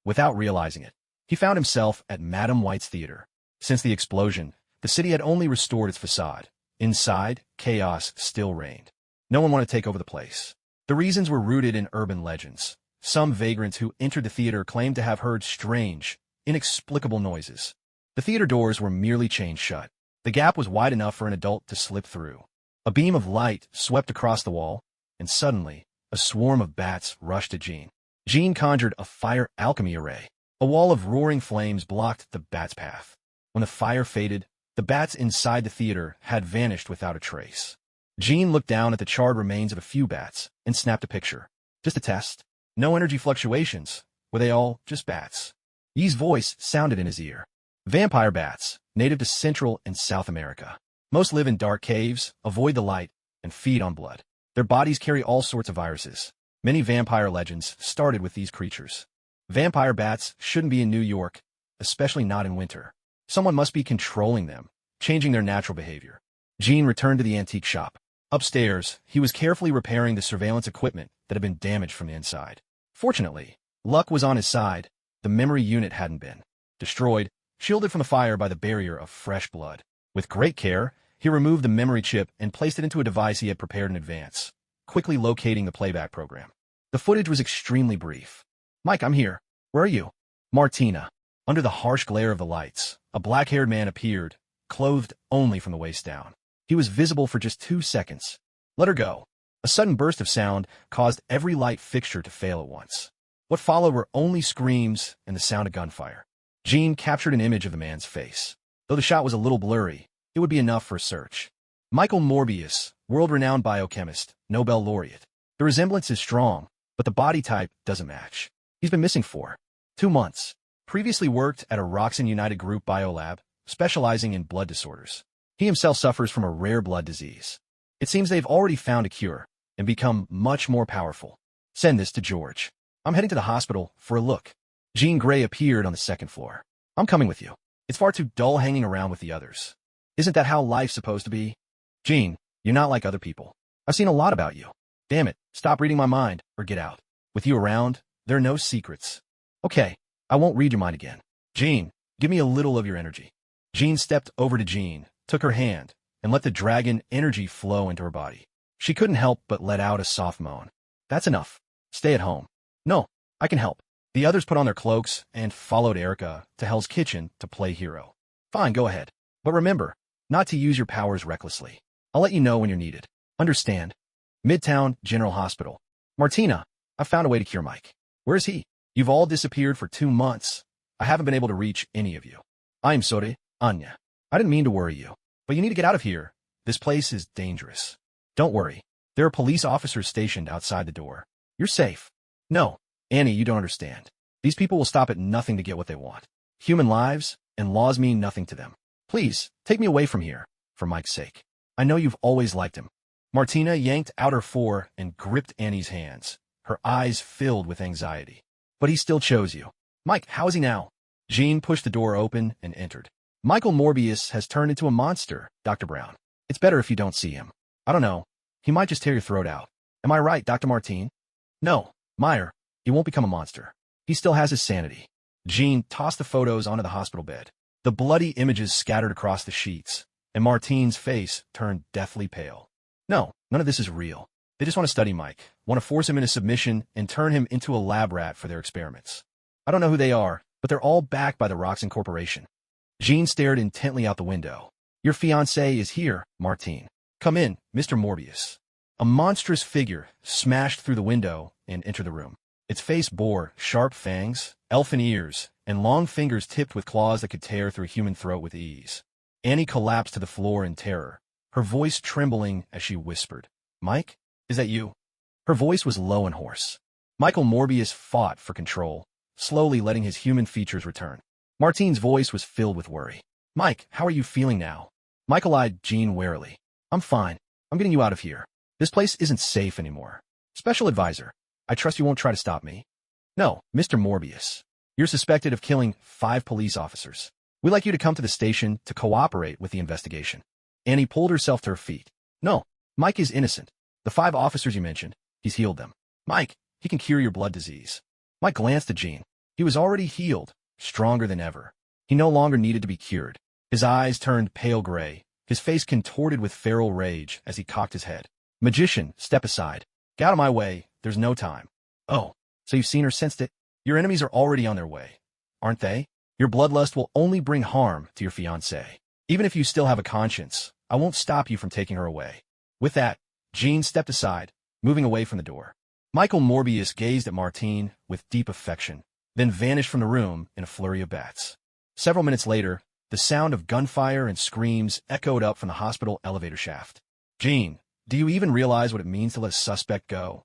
Without realizing it, he found himself at Madame White's theater. Since the explosion, the city had only restored its facade. Inside, chaos still reigned. No one wanted to take over the place. The reasons were rooted in urban legends. Some vagrants who entered the theater claimed to have heard strange, inexplicable noises. The theater doors were merely chained shut. The gap was wide enough for an adult to slip through. A beam of light swept across the wall, and suddenly, a swarm of bats rushed at Jean. Jean conjured a fire alchemy array. A wall of roaring flames blocked the bat's path. When the fire faded, the bats inside the theater had vanished without a trace. Jean looked down at the charred remains of a few bats and snapped a picture. Just a test. No energy fluctuations. Were they all just bats? Yi's voice sounded in his ear. Vampire bats, native to Central and South America. Most live in dark caves, avoid the light, and feed on blood. Their bodies carry all sorts of viruses. Many vampire legends started with these creatures. Vampire bats shouldn't be in New York, especially not in winter. Someone must be controlling them, changing their natural behavior. Jean returned to the antique shop. Upstairs, he was carefully repairing the surveillance equipment that had been damaged from the inside. Fortunately, luck was on his side. The memory unit hadn't been destroyed, shielded from the fire by the barrier of fresh blood. With great care, he removed the memory chip and placed it into a device he had prepared in advance, quickly locating the playback program. The footage was extremely brief. "Mike, I'm here. Where are you?" "Martina." Under the harsh glare of the lights, a black-haired man appeared, clothed only from the waist down. He was visible for just 2 seconds. "Let her go." A sudden burst of sound caused every light fixture to fail at once. What followed were only screams and the sound of gunfire. Jean captured an image of the man's face. Though the shot was a little blurry, it would be enough for a search. Michael Morbius, world-renowned biochemist, Nobel laureate. The resemblance is strong, but the body type doesn't match. He's been missing for 2 months. Previously worked at a Roxanne United Group biolab, specializing in blood disorders. He himself suffers from a rare blood disease. It seems they've already found a cure and become much more powerful. Send this to George. I'm heading to the hospital for a look. Jean Grey appeared on the 2nd floor. I'm coming with you. It's far too dull hanging around with the others. Isn't that how life's supposed to be? Jean, you're not like other people. I've seen a lot about you. Damn it, stop reading my mind, or get out. With you around, there are no secrets. Okay, I won't read your mind again. Jean, give me a little of your energy. Jean stepped over to Jean, took her hand, and let the dragon energy flow into her body. She couldn't help but let out a soft moan. That's enough. Stay at home. No, I can help. The others put on their cloaks and followed Erica to Hell's Kitchen to play hero. Fine, go ahead. But remember, not to use your powers recklessly. I'll let you know when you're needed. Understand? Midtown General Hospital. Martina, I found a way to cure Mike. Where is he? You've all disappeared for 2 months. I haven't been able to reach any of you. I'm sorry, Anya. I didn't mean to worry you, but you need to get out of here. This place is dangerous. Don't worry. There are police officers stationed outside the door. You're safe. No, Annie, you don't understand. These people will stop at nothing to get what they want. Human lives and laws mean nothing to them. Please, take me away from here, for Mike's sake. I know you've always liked him. Martina yanked out her four and gripped Annie's hands, her eyes filled with anxiety. But he still chose you. Mike, how is he now? Jean pushed the door open and entered. Michael Morbius has turned into a monster, Dr. Brown. It's better if you don't see him. I don't know. He might just tear your throat out. Am I right, Dr. Martine? No, Meyer. He won't become a monster. He still has his sanity. Jean tossed the photos onto the hospital bed. The bloody images scattered across the sheets, and Martine's face turned deathly pale. No, none of this is real. They just want to study Mike, want to force him into submission and turn him into a lab rat for their experiments. I don't know who they are, but they're all backed by the Roxxon Corporation. Jean stared intently out the window. Your fiancé is here, Martine. Come in, Mr. Morbius. A monstrous figure smashed through the window and entered the room. Its face bore sharp fangs, elfin ears, and long fingers tipped with claws that could tear through a human throat with ease. Annie collapsed to the floor in terror, her voice trembling as she whispered, Mike, is that you? Her voice was low and hoarse. Michael Morbius fought for control, slowly letting his human features return. Martine's voice was filled with worry. Mike, how are you feeling now? Michael eyed Jean warily. I'm fine. I'm getting you out of here. This place isn't safe anymore. Special advisor, I trust you won't try to stop me. No, Mr. Morbius. You're suspected of killing 5 police officers. We'd like you to come to the station to cooperate with the investigation. Annie pulled herself to her feet. No, Mike is innocent. The 5 officers you mentioned, he's healed them. Mike, he can cure your blood disease. Mike glanced at Jean. He was already healed, stronger than ever. He no longer needed to be cured. His eyes turned pale gray, his face contorted with feral rage as he cocked his head. Magician, step aside. Get out of my way. There's no time. Oh, so you've seen or sensed it? Your enemies are already on their way, aren't they? Your bloodlust will only bring harm to your fiancé. Even if you still have a conscience, I won't stop you from taking her away. With that, Jean stepped aside, moving away from the door. Michael Morbius gazed at Martine with deep affection, then vanished from the room in a flurry of bats. Several minutes later, the sound of gunfire and screams echoed up from the hospital elevator shaft. Jean, do you even realize what it means to let a suspect go?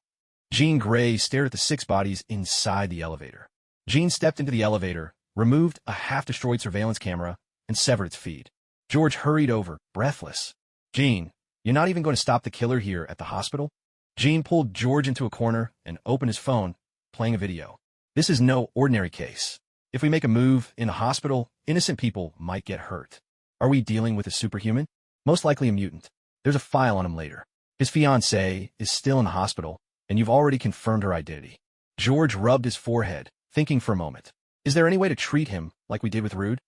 Jean Grey stared at the 6 bodies inside the elevator. Jean stepped into the elevator, removed a half-destroyed surveillance camera, and severed its feed. George hurried over, breathless. Jean, you're not even going to stop the killer here at the hospital? Jean pulled George into a corner and opened his phone, playing a video. This is no ordinary case. If we make a move in the hospital, innocent people might get hurt. Are we dealing with a superhuman? Most likely a mutant. There's a file on him later. His fiancée is still in the hospital, and you've already confirmed her identity. George rubbed his forehead, thinking for a moment. Is there any way to treat him like we did with Rude?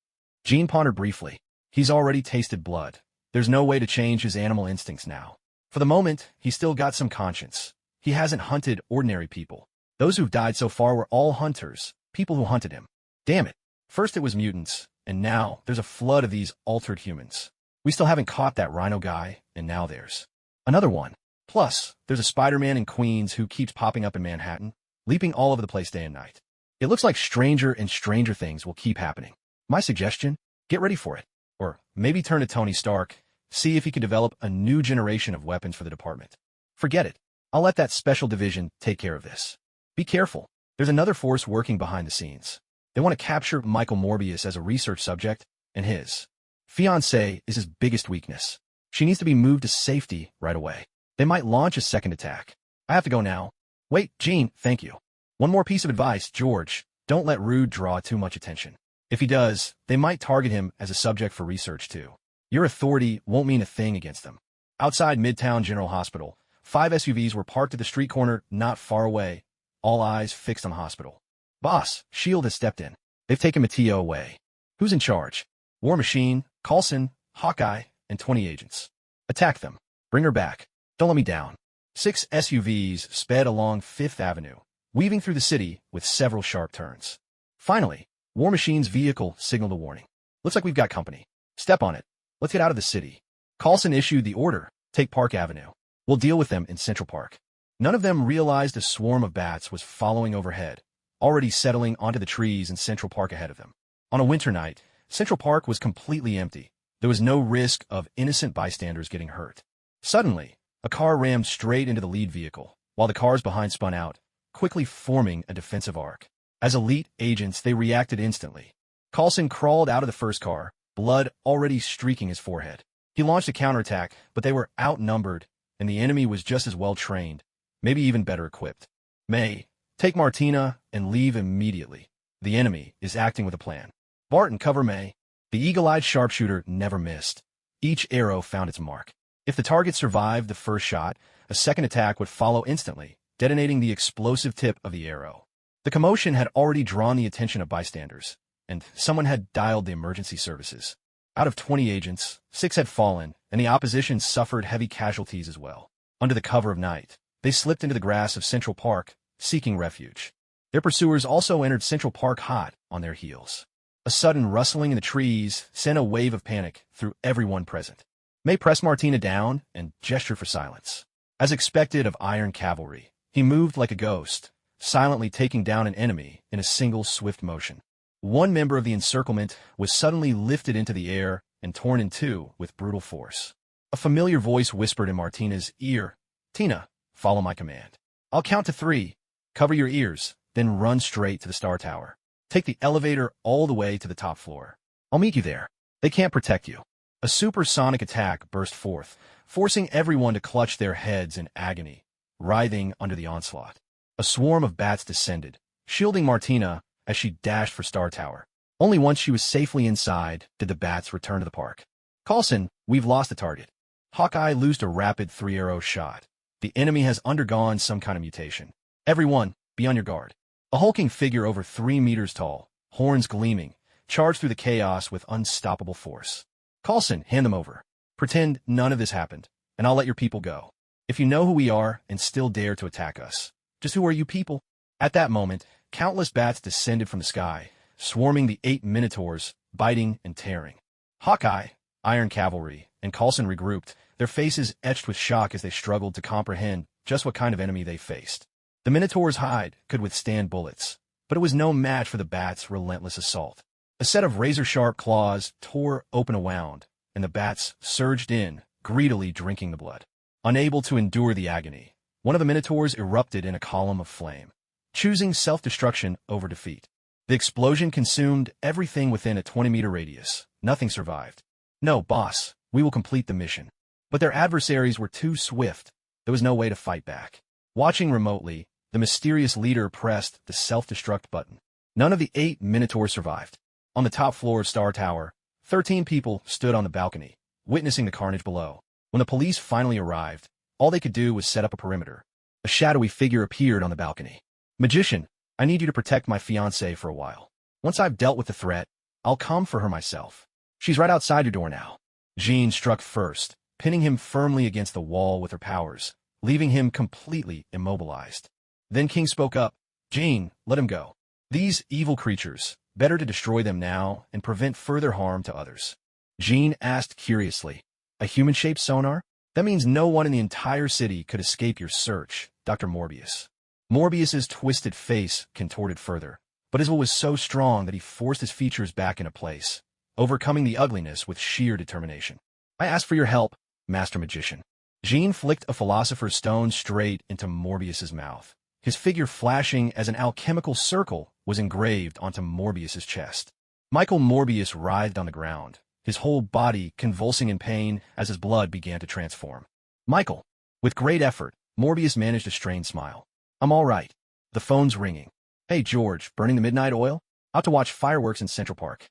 Jean pondered briefly. He's already tasted blood. There's no way to change his animal instincts now. For the moment, he's still got some conscience. He hasn't hunted ordinary people. Those who've died so far were all hunters, people who hunted him. Damn it. First it was mutants, and now there's a flood of these altered humans. We still haven't caught that Rhino guy, and now there's another one. Plus, there's a Spider-Man in Queens who keeps popping up in Manhattan, leaping all over the place day and night. It looks like stranger and stranger things will keep happening. My suggestion? Get ready for it. Or maybe turn to Tony Stark, see if he can develop a new generation of weapons for the department. Forget it. I'll let that special division take care of this. Be careful. There's another force working behind the scenes. They want to capture Michael Morbius as a research subject, and his fiancée is his biggest weakness. She needs to be moved to safety right away. They might launch a second attack. I have to go now. Wait, Jean, thank you. One more piece of advice, George. Don't let Rude draw too much attention. If he does, they might target him as a subject for research too. Your authority won't mean a thing against them. Outside Midtown General Hospital, 5 SUVs were parked at the street corner not far away, all eyes fixed on the hospital. Boss, S.H.I.E.L.D. has stepped in. They've taken Mateo away. Who's in charge? War Machine, Coulson, Hawkeye, and 20 agents. Attack them. Bring her back. Don't let me down. 6 SUVs sped along 5th Avenue, weaving through the city with several sharp turns. Finally, War Machine's vehicle signaled a warning. Looks like we've got company. Step on it. Let's get out of the city. Coulson issued the order, take Park Avenue. We'll deal with them in Central Park. None of them realized a swarm of bats was following overhead, already settling onto the trees in Central Park ahead of them. On a winter night, Central Park was completely empty. There was no risk of innocent bystanders getting hurt. Suddenly, a car rammed straight into the lead vehicle, while the cars behind spun out, quickly forming a defensive arc. As elite agents, they reacted instantly. Coulson crawled out of the first car, blood already streaking his forehead. He launched a counterattack, but they were outnumbered, and the enemy was just as well trained, maybe even better equipped. May, take Martina and leave immediately. The enemy is acting with a plan. Barton, cover May. The eagle-eyed sharpshooter never missed. Each arrow found its mark. If the target survived the first shot, a second attack would follow instantly, detonating the explosive tip of the arrow. The commotion had already drawn the attention of bystanders, and someone had dialed the emergency services. Out of 20 agents, 6 had fallen, and the opposition suffered heavy casualties as well. Under the cover of night, they slipped into the grass of Central Park, seeking refuge. Their pursuers also entered Central Park hot on their heels. A sudden rustling in the trees sent a wave of panic through everyone present. May pressed Martina down and gestured for silence. As expected of Iron Cavalry, he moved like a ghost, silently taking down an enemy in a single swift motion. One member of the encirclement was suddenly lifted into the air and torn in two with brutal force. A familiar voice whispered in Martina's ear, "Tina, follow my command. I'll count to 3. Cover your ears, then run straight to the Star Tower. Take the elevator all the way to the top floor. I'll meet you there. They can't protect you." A supersonic attack burst forth, forcing everyone to clutch their heads in agony, writhing under the onslaught. A swarm of bats descended, shielding Martina as she dashed for Star Tower. Only once she was safely inside did the bats return to the park. "Coulson, we've lost the target." Hawkeye loosed a rapid 3-arrow shot. The enemy has undergone some kind of mutation. Everyone, be on your guard. A hulking figure over 3 meters tall, horns gleaming, charged through the chaos with unstoppable force. "Coulson, hand them over. Pretend none of this happened, and I'll let your people go. If you know who we are and still dare to attack us, just who are you people?" At that moment, countless bats descended from the sky, swarming the 8 minotaurs, biting and tearing. Hawkeye, Iron Cavalry, and Coulson regrouped, their faces etched with shock as they struggled to comprehend just what kind of enemy they faced. The minotaur's hide could withstand bullets, but it was no match for the bats' relentless assault. A set of razor-sharp claws tore open a wound, and the bats surged in, greedily drinking the blood. Unable to endure the agony, one of the minotaurs erupted in a column of flame, choosing self-destruction over defeat. The explosion consumed everything within a 20-meter radius. Nothing survived. "No, boss, we will complete the mission." But their adversaries were too swift. There was no way to fight back. Watching remotely, the mysterious leader pressed the self-destruct button. None of the 8 minotaurs survived. On the top floor of Star Tower, 13 people stood on the balcony, witnessing the carnage below. When the police finally arrived, all they could do was set up a perimeter. A shadowy figure appeared on the balcony. "Magician, I need you to protect my fiancée for a while. Once I've dealt with the threat, I'll come for her myself. She's right outside your door now." Jean struck first, pinning him firmly against the wall with her powers, leaving him completely immobilized. Then King spoke up. "Jean, let him go. These evil creatures, better to destroy them now and prevent further harm to others." Jean asked curiously, "A human-shaped sonar? That means no one in the entire city could escape your search, Dr. Morbius." Morbius's twisted face contorted further, but his will was so strong that he forced his features back into place, overcoming the ugliness with sheer determination. "I ask for your help, Master Magician." Jean flicked a philosopher's stone straight into Morbius's mouth. His figure flashing as an alchemical circle was engraved onto Morbius's chest. Michael Morbius writhed on the ground, his whole body convulsing in pain as his blood began to transform. "Michael." With great effort, Morbius managed a strained smile. "I'm all right." The phone's ringing. "Hey, George, burning the midnight oil? Out to watch fireworks in Central Park."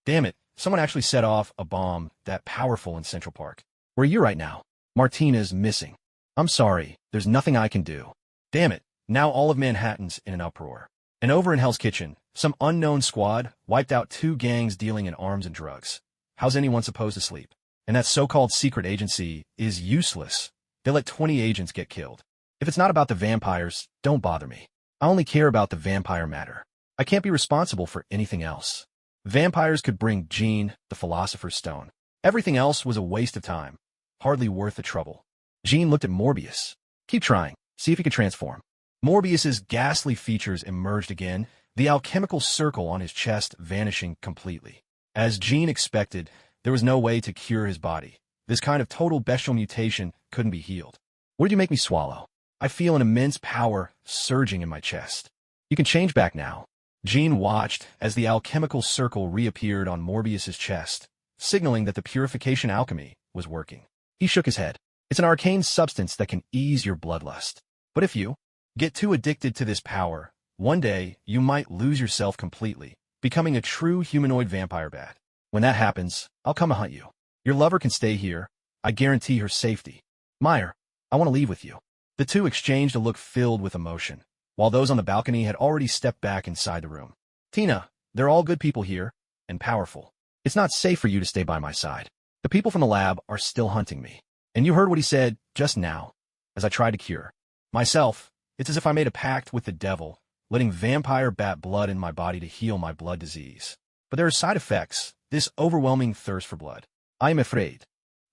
"Damn it, someone actually set off a bomb that powerful in Central Park. Where are you right now?" "Martina's missing." "I'm sorry, there's nothing I can do." "Damn it, now all of Manhattan's in an uproar." And over in Hell's Kitchen, some unknown squad wiped out 2 gangs dealing in arms and drugs. How's anyone supposed to sleep? And that so-called secret agency is useless. They let 20 agents get killed. If it's not about the vampires, don't bother me. I only care about the vampire matter. I can't be responsible for anything else. Vampires could bring Jean, the Philosopher's Stone. Everything else was a waste of time. Hardly worth the trouble. Jean looked at Morbius. Keep trying. See if he can transform. Morbius's ghastly features emerged again, the alchemical circle on his chest vanishing completely. As Jean expected, there was no way to cure his body. This kind of total bestial mutation couldn't be healed. What did you make me swallow? I feel an immense power surging in my chest. You can change back now. Jean watched as the alchemical circle reappeared on Morbius's chest, signaling that the purification alchemy was working. He shook his head. It's an arcane substance that can ease your bloodlust. But if you get too addicted to this power, one day you might lose yourself completely, becoming a true humanoid vampire bat. When that happens, I'll come and hunt you. Your lover can stay here. I guarantee her safety. Meyer, I want to leave with you. The two exchanged a look filled with emotion, while those on the balcony had already stepped back inside the room. Tina, they're all good people here, and powerful. It's not safe for you to stay by my side. The people from the lab are still hunting me. And you heard what he said just now, as I tried to cure. Myself, it's as if I made a pact with the devil, letting vampire bat blood in my body to heal my blood disease. But there are side effects, this overwhelming thirst for blood. I am afraid.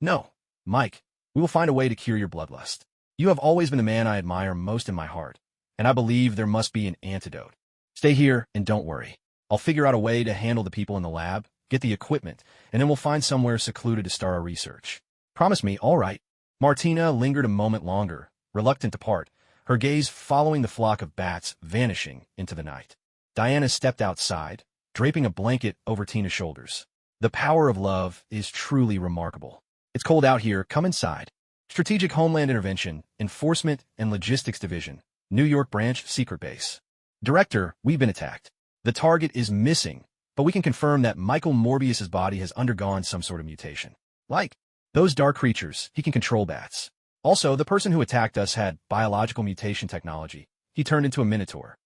No, Mike, we will find a way to cure your bloodlust. You have always been the man I admire most in my heart, and I believe there must be an antidote. Stay here and don't worry. I'll figure out a way to handle the people in the lab, get the equipment, and then we'll find somewhere secluded to start our research. Promise me, all right. Martina lingered a moment longer, reluctant to part, her gaze following the flock of bats vanishing into the night. Diana stepped outside, draping a blanket over Tina's shoulders. The power of love is truly remarkable. It's cold out here, come inside. Strategic Homeland Intervention, Enforcement and Logistics Division, New York Branch, Secret Base. Director, we've been attacked. The target is missing, but we can confirm that Michael Morbius's body has undergone some sort of mutation. Like those dark creatures, he can control bats. Also, the person who attacked us had biological mutation technology. He turned into a minotaur.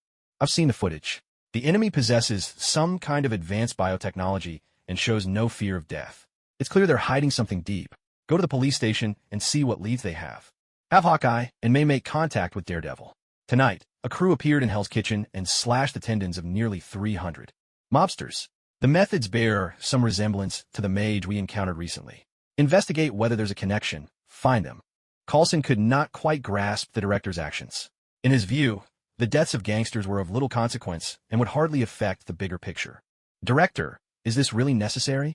I've seen the footage. The enemy possesses some kind of advanced biotechnology and shows no fear of death. It's clear they're hiding something deep. Go to the police station and see what leads they have. Have Hawkeye and may make contact with Daredevil. Tonight, a crew appeared in Hell's Kitchen and slashed the tendons of nearly 300 mobsters. The methods bear some resemblance to the mage we encountered recently. Investigate whether there's a connection. Find them. Coulson could not quite grasp the director's actions. In his view, the deaths of gangsters were of little consequence and would hardly affect the bigger picture. Director, is this really necessary?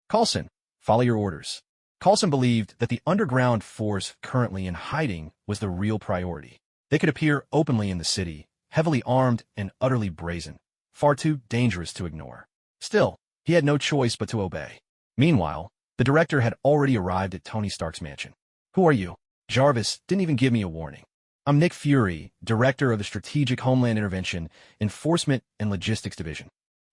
Coulson, follow your orders. Coulson believed that the underground force currently in hiding was the real priority. They could appear openly in the city, heavily armed and utterly brazen, far too dangerous to ignore. Still, he had no choice but to obey. Meanwhile, the director had already arrived at Tony Stark's mansion. Who are you? Jarvis didn't even give me a warning. I'm Nick Fury, director of the Strategic Homeland Intervention, Enforcement and Logistics Division.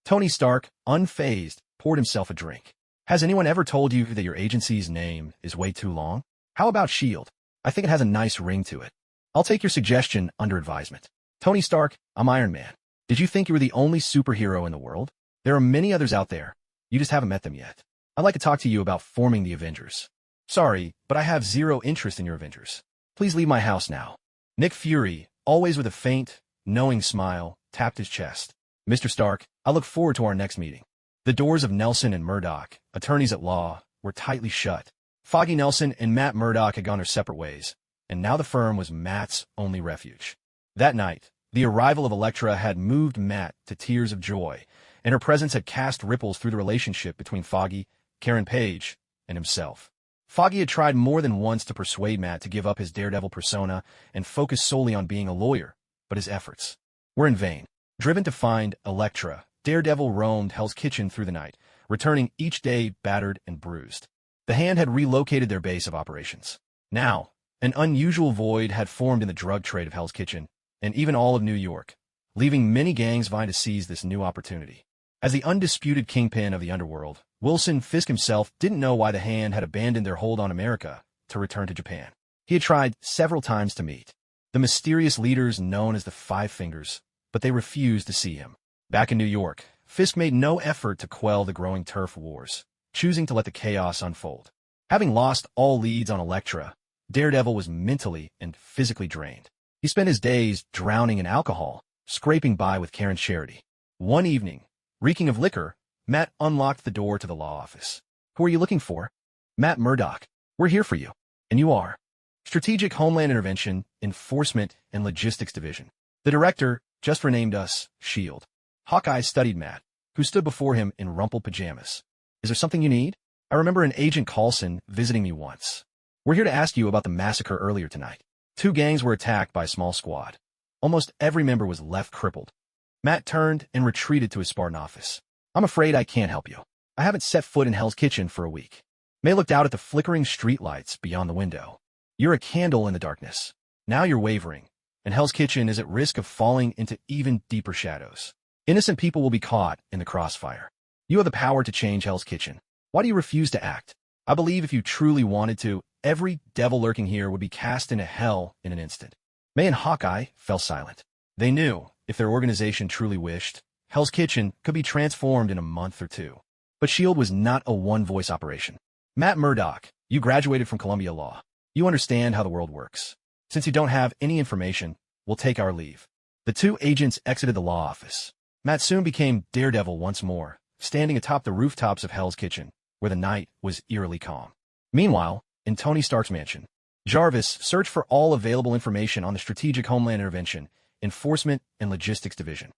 Tony Stark, unfazed, poured himself a drink. Has anyone ever told you that your agency's name is way too long? How about S.H.I.E.L.D.? I think it has a nice ring to it. I'll take your suggestion under advisement. Tony Stark, I'm Iron Man. Did you think you were the only superhero in the world? There are many others out there. You just haven't met them yet. I'd like to talk to you about forming the Avengers. Sorry, but I have zero interest in your Avengers. Please leave my house now. Nick Fury, always with a faint, knowing smile, tapped his chest. Mr. Stark, I look forward to our next meeting. The doors of Nelson and Murdoch, attorneys at law, were tightly shut. Foggy Nelson and Matt Murdoch had gone their separate ways, and now the firm was Matt's only refuge. That night, the arrival of Elektra had moved Matt to tears of joy, and her presence had cast ripples through the relationship between Foggy, Karen Page, and himself. Foggy had tried more than once to persuade Matt to give up his Daredevil persona and focus solely on being a lawyer, but his efforts were in vain. Driven to find Elektra, Daredevil roamed Hell's Kitchen through the night, returning each day battered and bruised. The Hand had relocated their base of operations. Now, an unusual void had formed in the drug trade of Hell's Kitchen, and even all of New York, leaving many gangs vying to seize this new opportunity. As the undisputed kingpin of the underworld, Wilson Fisk himself didn't know why the Hand had abandoned their hold on America to return to Japan. He had tried several times to meet the mysterious leaders known as the Five Fingers, but they refused to see him. Back in New York, Fisk made no effort to quell the growing turf wars, choosing to let the chaos unfold. Having lost all leads on Elektra, Daredevil was mentally and physically drained. He spent his days drowning in alcohol, scraping by with Karen's charity. One evening, reeking of liquor, Matt unlocked the door to the law office. "Who are you looking for?" "Matt Murdock. We're here for you." "And you are?" "Strategic Homeland Intervention, Enforcement, and Logistics Division." The director just renamed us S.H.I.E.L.D. Hawkeye studied Matt, who stood before him in rumpled pajamas. "Is there something you need? I remember an Agent Coulson visiting me once. We're here to ask you about the massacre earlier tonight. 2 gangs were attacked by a small squad. Almost every member was left crippled." Matt turned and retreated to his Spartan office. "I'm afraid I can't help you. I haven't set foot in Hell's Kitchen for a week." May looked out at the flickering streetlights beyond the window. "You're a candle in the darkness. Now you're wavering, and Hell's Kitchen is at risk of falling into even deeper shadows. Innocent people will be caught in the crossfire. You have the power to change Hell's Kitchen. Why do you refuse to act? I believe if you truly wanted to, every devil lurking here would be cast into hell in an instant." May and Hawkeye fell silent. They knew, if their organization truly wished, Hell's Kitchen could be transformed in a month or two. But S.H.I.E.L.D. was not a one-voice operation. "Matt Murdock, you graduated from Columbia Law. You understand how the world works. Since you don't have any information, we'll take our leave." The 2 agents exited the law office. Matt soon became Daredevil once more, standing atop the rooftops of Hell's Kitchen, where the night was eerily calm. Meanwhile, in Tony Stark's mansion, Jarvis searched for all available information on the Strategic Homeland Intervention, Enforcement, and Logistics Division.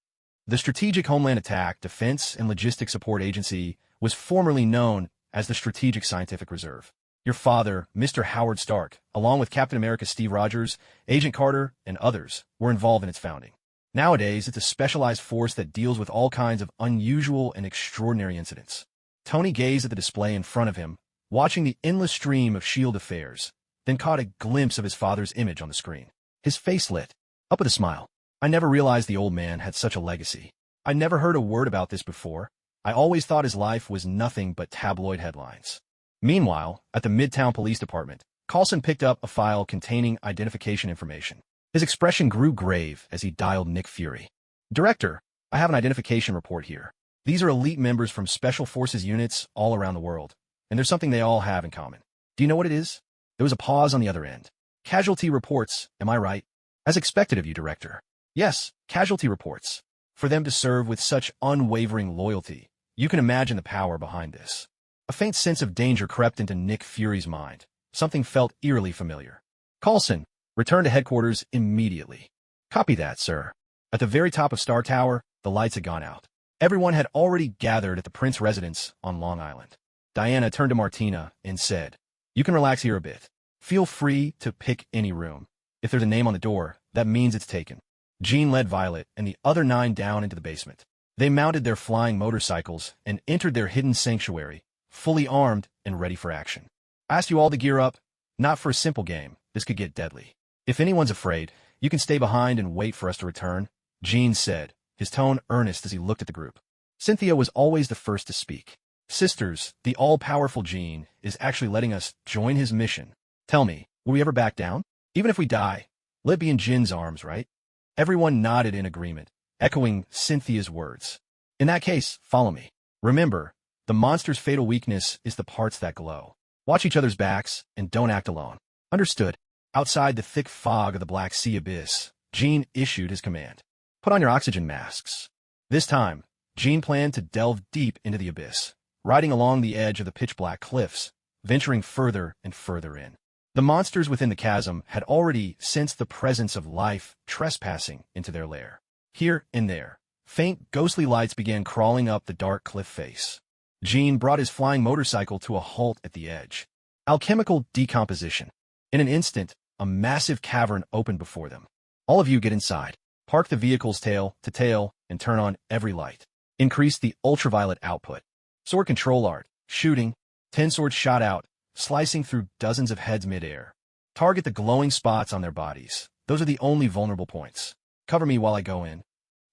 The Strategic Homeland Attack, Defense, and Logistics Support Agency was formerly known as the Strategic Scientific Reserve. Your father, Mr. Howard Stark, along with Captain America Steve Rogers, Agent Carter, and others, were involved in its founding. Nowadays, it's a specialized force that deals with all kinds of unusual and extraordinary incidents. Tony gazed at the display in front of him, watching the endless stream of S.H.I.E.L.D. affairs, then caught a glimpse of his father's image on the screen. His face lit up with a smile. "I never realized the old man had such a legacy. I never heard a word about this before. I always thought his life was nothing but tabloid headlines." Meanwhile, at the Midtown Police Department, Coulson picked up a file containing identification information. His expression grew grave as he dialed Nick Fury. "Director, I have an identification report here. These are elite members from Special Forces units all around the world, and there's something they all have in common. Do you know what it is?" There was a pause on the other end. "Casualty reports, am I right?" "As expected of you, Director." "Yes, casualty reports. For them to serve with such unwavering loyalty, you can imagine the power behind this." A faint sense of danger crept into Nick Fury's mind. Something felt eerily familiar. "Coulson, return to headquarters immediately." "Copy that, sir." At the very top of Star Tower, the lights had gone out. Everyone had already gathered at the Prince residence on Long Island. Diana turned to Martina and said, "You can relax here a bit. Feel free to pick any room. If there's a name on the door, that means it's taken." Jean led Violet and the other 9 down into the basement. They mounted their flying motorcycles and entered their hidden sanctuary, fully armed and ready for action. "I asked you all to gear up, not for a simple game. This could get deadly. If anyone's afraid, you can stay behind and wait for us to return," Jean said, his tone earnest as he looked at the group. Cynthia was always the first to speak. "Sisters, the all-powerful Jean is actually letting us join his mission. Tell me, will we ever back down? Even if we die, let it be in Jin's arms, right?" Everyone nodded in agreement, echoing Cynthia's words. "In that case, follow me. Remember, the monster's fatal weakness is the parts that glow. Watch each other's backs and don't act alone." "Understood." Outside the thick fog of the Black Sea abyss, Jean issued his command. "Put on your oxygen masks." This time, Jean planned to delve deep into the abyss, riding along the edge of the pitch-black cliffs, venturing further and further in. The monsters within the chasm had already sensed the presence of life trespassing into their lair. Here and there, faint ghostly lights began crawling up the dark cliff face. Jean brought his flying motorcycle to a halt at the edge. Alchemical decomposition. In an instant, a massive cavern opened before them. "All of you get inside. Park the vehicles tail to tail and turn on every light. Increase the ultraviolet output." Sword control art. Shooting. 10 swords shot out, slicing through dozens of heads mid-air. "Target the glowing spots on their bodies. Those are the only vulnerable points. Cover me while I go in."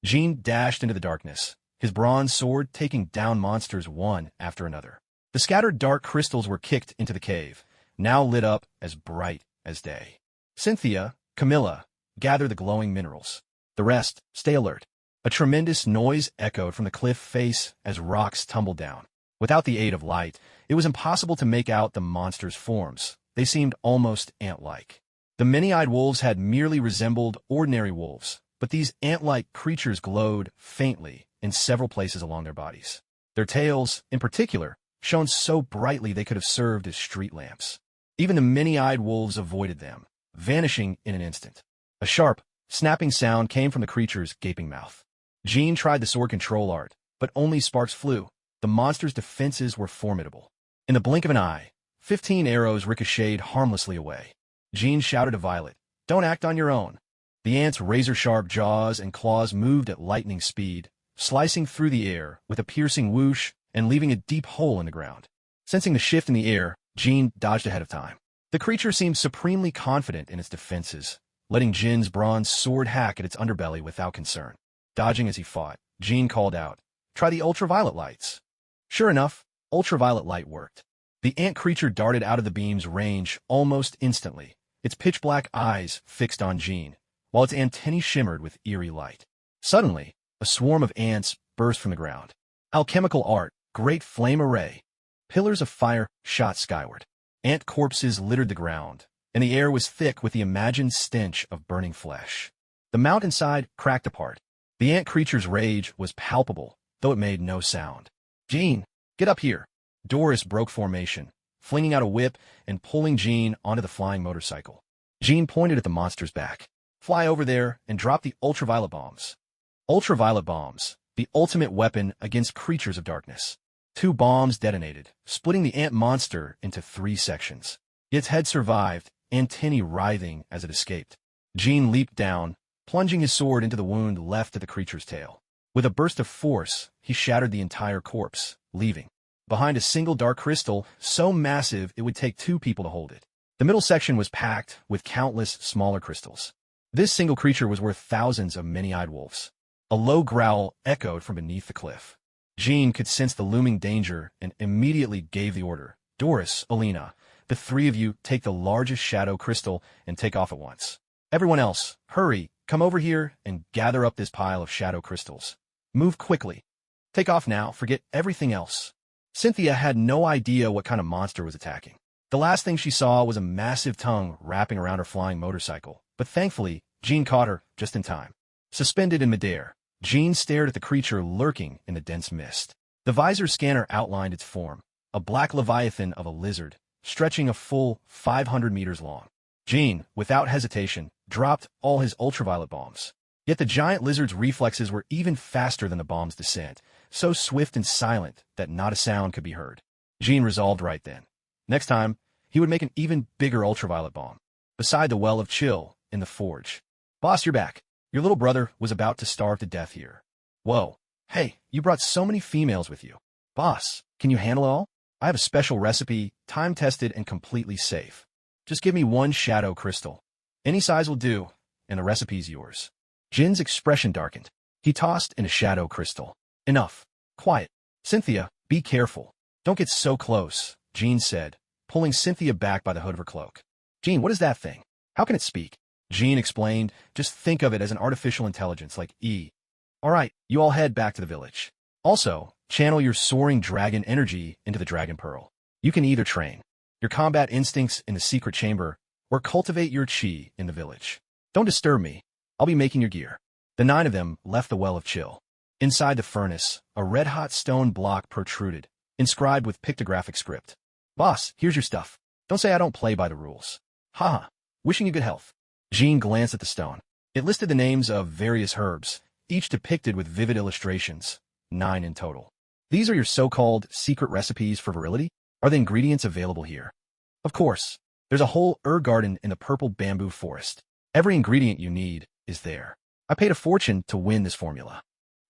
Jean dashed into the darkness, his bronze sword taking down monsters one after another. The scattered dark crystals were kicked into the cave, now lit up as bright as day. Cynthia, Camilla, gather the glowing minerals. The rest, stay alert. A tremendous noise echoed from the cliff face as rocks tumbled down. Without the aid of light, it was impossible to make out the monsters' forms. They seemed almost ant-like. The many-eyed wolves had merely resembled ordinary wolves, but these ant-like creatures glowed faintly in several places along their bodies. Their tails, in particular, shone so brightly they could have served as street lamps. Even the many-eyed wolves avoided them, vanishing in an instant. A sharp, snapping sound came from the creature's gaping mouth. Jean tried the sword control art, but only sparks flew. The monster's defenses were formidable. In the blink of an eye, 15 arrows ricocheted harmlessly away. Jean shouted to Violet, "Don't act on your own." The ant's razor-sharp jaws and claws moved at lightning speed, slicing through the air with a piercing whoosh and leaving a deep hole in the ground. Sensing the shift in the air, Jean dodged ahead of time. The creature seemed supremely confident in its defenses, letting Jin's bronze sword hack at its underbelly without concern. Dodging as he fought, Jean called out, "Try the ultraviolet lights." Sure enough, ultraviolet light worked. The ant creature darted out of the beam's range almost instantly, its pitch-black eyes fixed on Jean, while its antennae shimmered with eerie light. Suddenly, a swarm of ants burst from the ground. Alchemical art, great flame array. Pillars of fire shot skyward. Ant corpses littered the ground, and the air was thick with the imagined stench of burning flesh. The mountainside cracked apart. The ant creature's rage was palpable, though it made no sound. "Jean, get up here." Doris broke formation, flinging out a whip and pulling Jean onto the flying motorcycle. Jean pointed at the monster's back. "Fly over there and drop the ultraviolet bombs." Ultraviolet bombs, the ultimate weapon against creatures of darkness. 2 bombs detonated, splitting the ant monster into 3 sections. Its head survived, antennae writhing as it escaped. Jean leaped down, plunging his sword into the wound left at the creature's tail. With a burst of force, he shattered the entire corpse, leaving behind a single dark crystal so massive it would take 2 people to hold it. The middle section was packed with countless smaller crystals. This single creature was worth thousands of many-eyed wolves. A low growl echoed from beneath the cliff. Jean could sense the looming danger and immediately gave the order. "Doris, Alina, the 3 of you take the largest shadow crystal and take off at once. Everyone else, hurry, come over here and gather up this pile of shadow crystals. Move quickly. Take off now, forget everything else." Cynthia had no idea what kind of monster was attacking. The last thing she saw was a massive tongue wrapping around her flying motorcycle, but thankfully, Jean caught her just in time. Suspended in midair, Jean stared at the creature lurking in the dense mist. The visor scanner outlined its form, a black leviathan of a lizard, stretching a full 500 meters long. Jean, without hesitation, dropped all his ultraviolet bombs. Yet the giant lizard's reflexes were even faster than the bomb's descent, so swift and silent that not a sound could be heard. Jean resolved right then. Next time, he would make an even bigger ultraviolet bomb, beside the well of chill in the forge. "Boss, you're back. Your little brother was about to starve to death here." "Whoa. Hey, you brought so many females with you. Boss, can you handle it all? I have a special recipe, time-tested and completely safe. Just give me 1 shadow crystal. Any size will do, and the recipe's yours." Jin's expression darkened. He tossed in a shadow crystal. "Enough. Quiet. Cynthia, be careful. Don't get so close," Jean said, pulling Cynthia back by the hood of her cloak. "Jean, what is that thing? How can it speak?" Jean explained, "Just think of it as an artificial intelligence like E. All right, you all head back to the village. Also, channel your soaring dragon energy into the dragon pearl. You can either train your combat instincts in the secret chamber or cultivate your chi in the village. Don't disturb me. I'll be making your gear." The 9 of them left the well of chill. Inside the furnace, a red-hot stone block protruded, inscribed with pictographic script. "Boss, here's your stuff. Don't say I don't play by the rules. Haha. Wishing you good health." Jean glanced at the stone. It listed the names of various herbs, each depicted with vivid illustrations, 9 in total. "These are your so-called secret recipes for virility? Are the ingredients available here?" "Of course. There's a whole herb garden in the purple bamboo forest. Every ingredient you need is there. I paid a fortune to win this formula.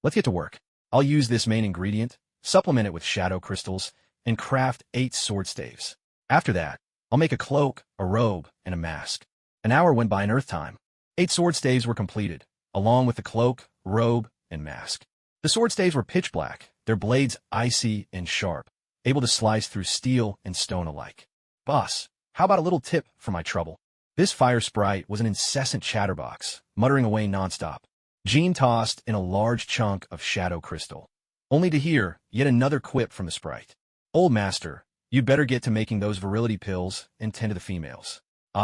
Let's get to work. I'll use this main ingredient, supplement it with shadow crystals, and craft 8 sword staves. After that, I'll make a cloak, a robe, and a mask." An hour went by in Earth time. 8 sword staves were completed, along with the cloak, robe, and mask. The sword staves were pitch black, their blades icy and sharp, able to slice through steel and stone alike. "Boss, how about a little tip for my trouble?" This fire sprite was an incessant chatterbox, muttering away nonstop. Jean tossed in a large chunk of shadow crystal, only to hear yet another quip from the sprite. "Old master, you'd better get to making those virility pills and tend to the females.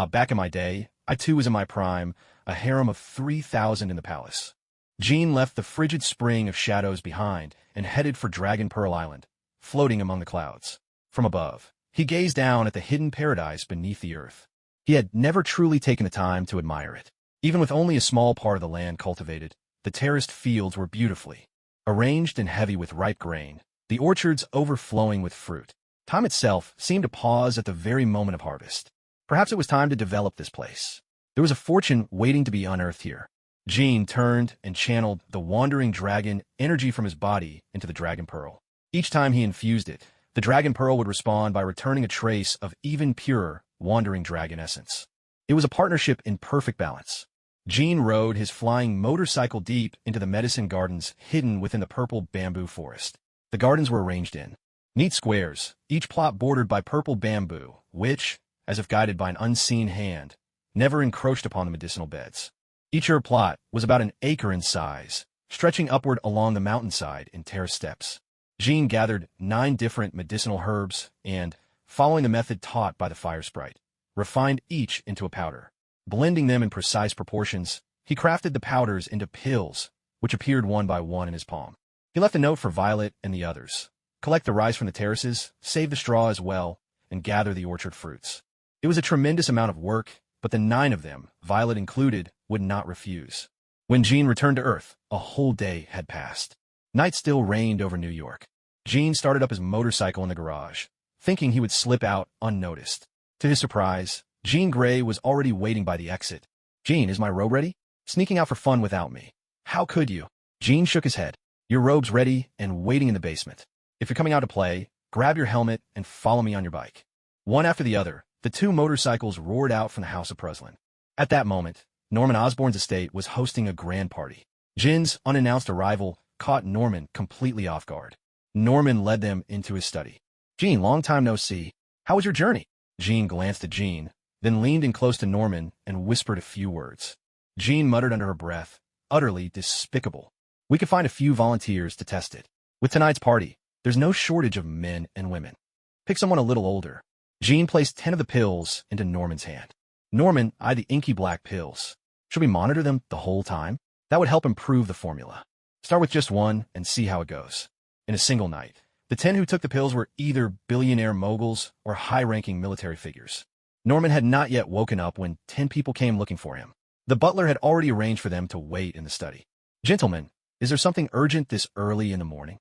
Back in my day, I too was in my prime, a harem of 3,000 in the palace. Jean left the frigid spring of shadows behind and headed for Dragon Pearl Island, floating among the clouds. From above, he gazed down at the hidden paradise beneath the earth. He had never truly taken the time to admire it. Even with only a small part of the land cultivated, the terraced fields were beautifully arranged and heavy with ripe grain, the orchards overflowing with fruit. Time itself seemed to pause at the very moment of harvest. Perhaps it was time to develop this place. There was a fortune waiting to be unearthed here. Jean turned and channeled the wandering dragon energy from his body into the dragon pearl. Each time he infused it, the dragon pearl would respond by returning a trace of even purer, wandering dragon essence. It was a partnership in perfect balance. Jean rode his flying motorcycle deep into the medicine gardens hidden within the purple bamboo forest. The gardens were arranged in neat squares, each plot bordered by purple bamboo, which, as if guided by an unseen hand, never encroached upon the medicinal beds. Each herb plot was about an acre in size, stretching upward along the mountainside in terraced steps. Jean gathered 9 different medicinal herbs and, following the method taught by the fire sprite, refined each into a powder. Blending them in precise proportions, he crafted the powders into pills, which appeared one by one in his palm. He left a note for Violet and the others. Collect the rice from the terraces, save the straw as well, and gather the orchard fruits. It was a tremendous amount of work, but the 9 of them, Violet included, would not refuse. When Jean returned to Earth, a whole day had passed. Night still reigned over New York. Jean started up his motorcycle in the garage, thinking he would slip out unnoticed. To his surprise, Jean Grey was already waiting by the exit. "Jean, is my robe ready? Sneaking out for fun without me. How could you?" Jean shook his head. "Your robe's ready and waiting in the basement. If you're coming out to play, grab your helmet and follow me on your bike." One after the other, the 2 motorcycles roared out from the House of Preslin. At that moment, Norman Osborne's estate was hosting a grand party. Jin's unannounced arrival caught Norman completely off guard. Norman led them into his study. "Jean, long time no see. How was your journey?" Jean glanced at Jean, then leaned in close to Norman and whispered a few words. Jean muttered under her breath, "Utterly despicable. We could find a few volunteers to test it. With tonight's party, there's no shortage of men and women. Pick someone a little older." Jean placed 10 of the pills into Norman's hand. Norman eyed the inky black pills. "Should we monitor them the whole time? That would help improve the formula. Start with just one and see how it goes." In a single night, the 10 who took the pills were either billionaire moguls or high-ranking military figures. Norman had not yet woken up when 10 people came looking for him. The butler had already arranged for them to wait in the study. "Gentlemen, is there something urgent this early in the morning?"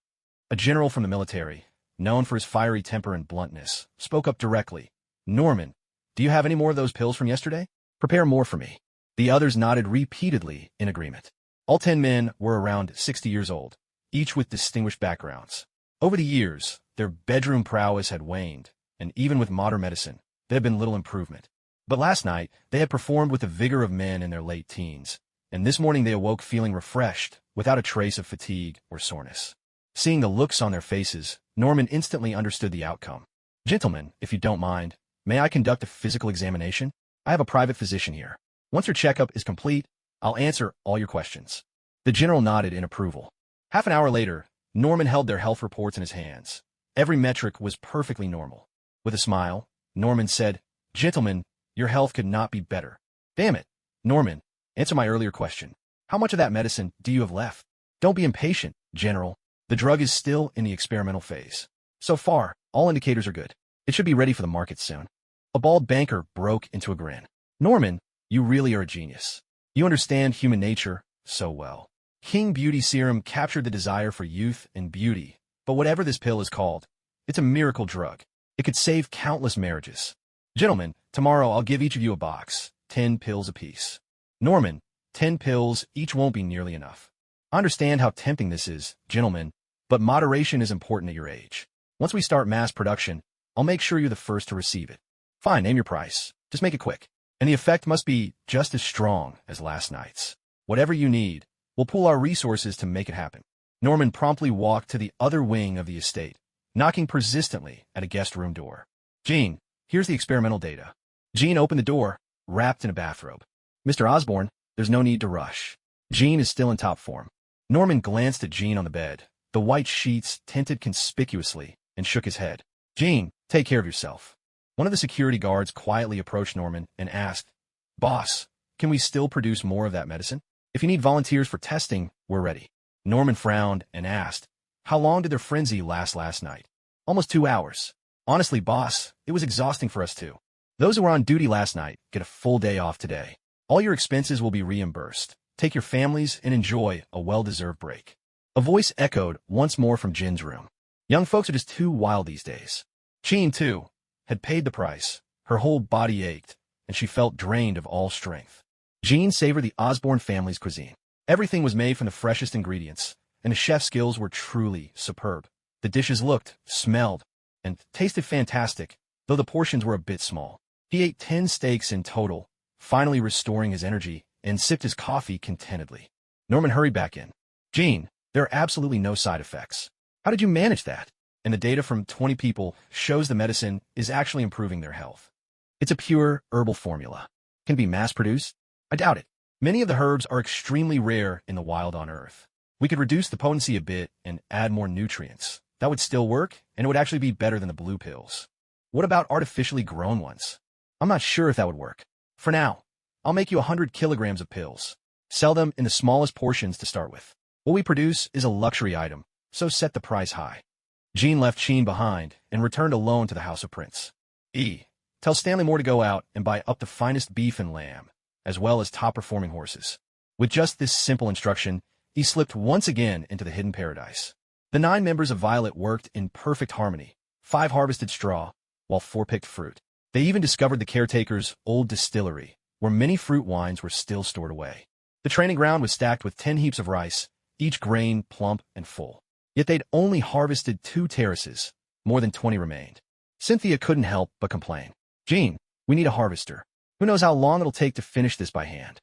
A general from the military, known for his fiery temper and bluntness, spoke up directly. "Norman, do you have any more of those pills from yesterday? Prepare more for me." The others nodded repeatedly in agreement. All 10 men were around 60 years old, each with distinguished backgrounds. Over the years, their bedroom prowess had waned, and even with modern medicine, there had been little improvement. But last night, they had performed with the vigor of men in their late teens, and this morning they awoke feeling refreshed, without a trace of fatigue or soreness. Seeing the looks on their faces, Norman instantly understood the outcome. "Gentlemen, if you don't mind, may I conduct a physical examination? I have a private physician here. Once your checkup is complete, I'll answer all your questions." The general nodded in approval. Half an hour later, Norman held their health reports in his hands. Every metric was perfectly normal. With a smile, Norman said, "Gentlemen, your health could not be better." "Damn it, Norman, answer my earlier question. How much of that medicine do you have left?" "Don't be impatient, General. The drug is still in the experimental phase. So far, all indicators are good. It should be ready for the market soon." A bald banker broke into a grin. "Norman, you really are a genius. You understand human nature so well. King Beauty Serum captured the desire for youth and beauty, but whatever this pill is called, it's a miracle drug. It could save countless marriages. Gentlemen, tomorrow I'll give each of you a box, 10 pills apiece." "Norman, 10 pills each won't be nearly enough. I understand how tempting this is, gentlemen, but moderation is important at your age. Once we start mass production, I'll make sure you're the first to receive it." "Fine, name your price. Just make it quick. And the effect must be just as strong as last night's. Whatever you need, we'll pool our resources to make it happen." Norman promptly walked to the other wing of the estate, knocking persistently at a guest room door. "Jean, here's the experimental data." Jean opened the door, wrapped in a bathrobe. "Mr. Osborne, there's no need to rush. Jean is still in top form." Norman glanced at Jean on the bed, the white sheets tinted conspicuously, and shook his head. "Jean, take care of yourself." One of the security guards quietly approached Norman and asked, "Boss, can we still produce more of that medicine? If you need volunteers for testing, we're ready." Norman frowned and asked, "How long did their frenzy last night?" "Almost 2 hours. Honestly, boss, it was exhausting for us too. Those who were on duty last night get a full day off today. All your expenses will be reimbursed. Take your families and enjoy a well-deserved break." A voice echoed once more from Jin's room. Young folks are just too wild these days. Jean, too, had paid the price. Her whole body ached, and she felt drained of all strength. Jean savored the Osborne family's cuisine. Everything was made from the freshest ingredients, and the chef's skills were truly superb. The dishes looked, smelled, and tasted fantastic, though the portions were a bit small. He ate 10 steaks in total, finally restoring his energy, and sipped his coffee contentedly. Norman hurried back in. "Jean, there are absolutely no side effects. How did you manage that?" "And the data from 20 people shows the medicine is actually improving their health. It's a pure herbal formula. Can it be mass-produced? I doubt it. Many of the herbs are extremely rare in the wild on Earth. We could reduce the potency a bit and add more nutrients. That would still work, and it would actually be better than the blue pills." "What about artificially grown ones?" "I'm not sure if that would work. For now, I'll make you 100 kilograms of pills. Sell them in the smallest portions to start with. What we produce is a luxury item, so set the price high." Jean left Sheen behind and returned alone to the House of Prince. Tell Stanley Moore to go out and buy up the finest beef and lamb, as well as top-performing horses." With just this simple instruction, he slipped once again into the hidden paradise. The 9 members of Violet worked in perfect harmony. 5 harvested straw, while 4 picked fruit. They even discovered the caretaker's old distillery, where many fruit wines were still stored away. The training ground was stacked with 10 heaps of rice, each grain plump and full. Yet they'd only harvested 2 terraces. More than 20 remained. Cynthia couldn't help but complain. "Jean, we need a harvester. Who knows how long it'll take to finish this by hand?"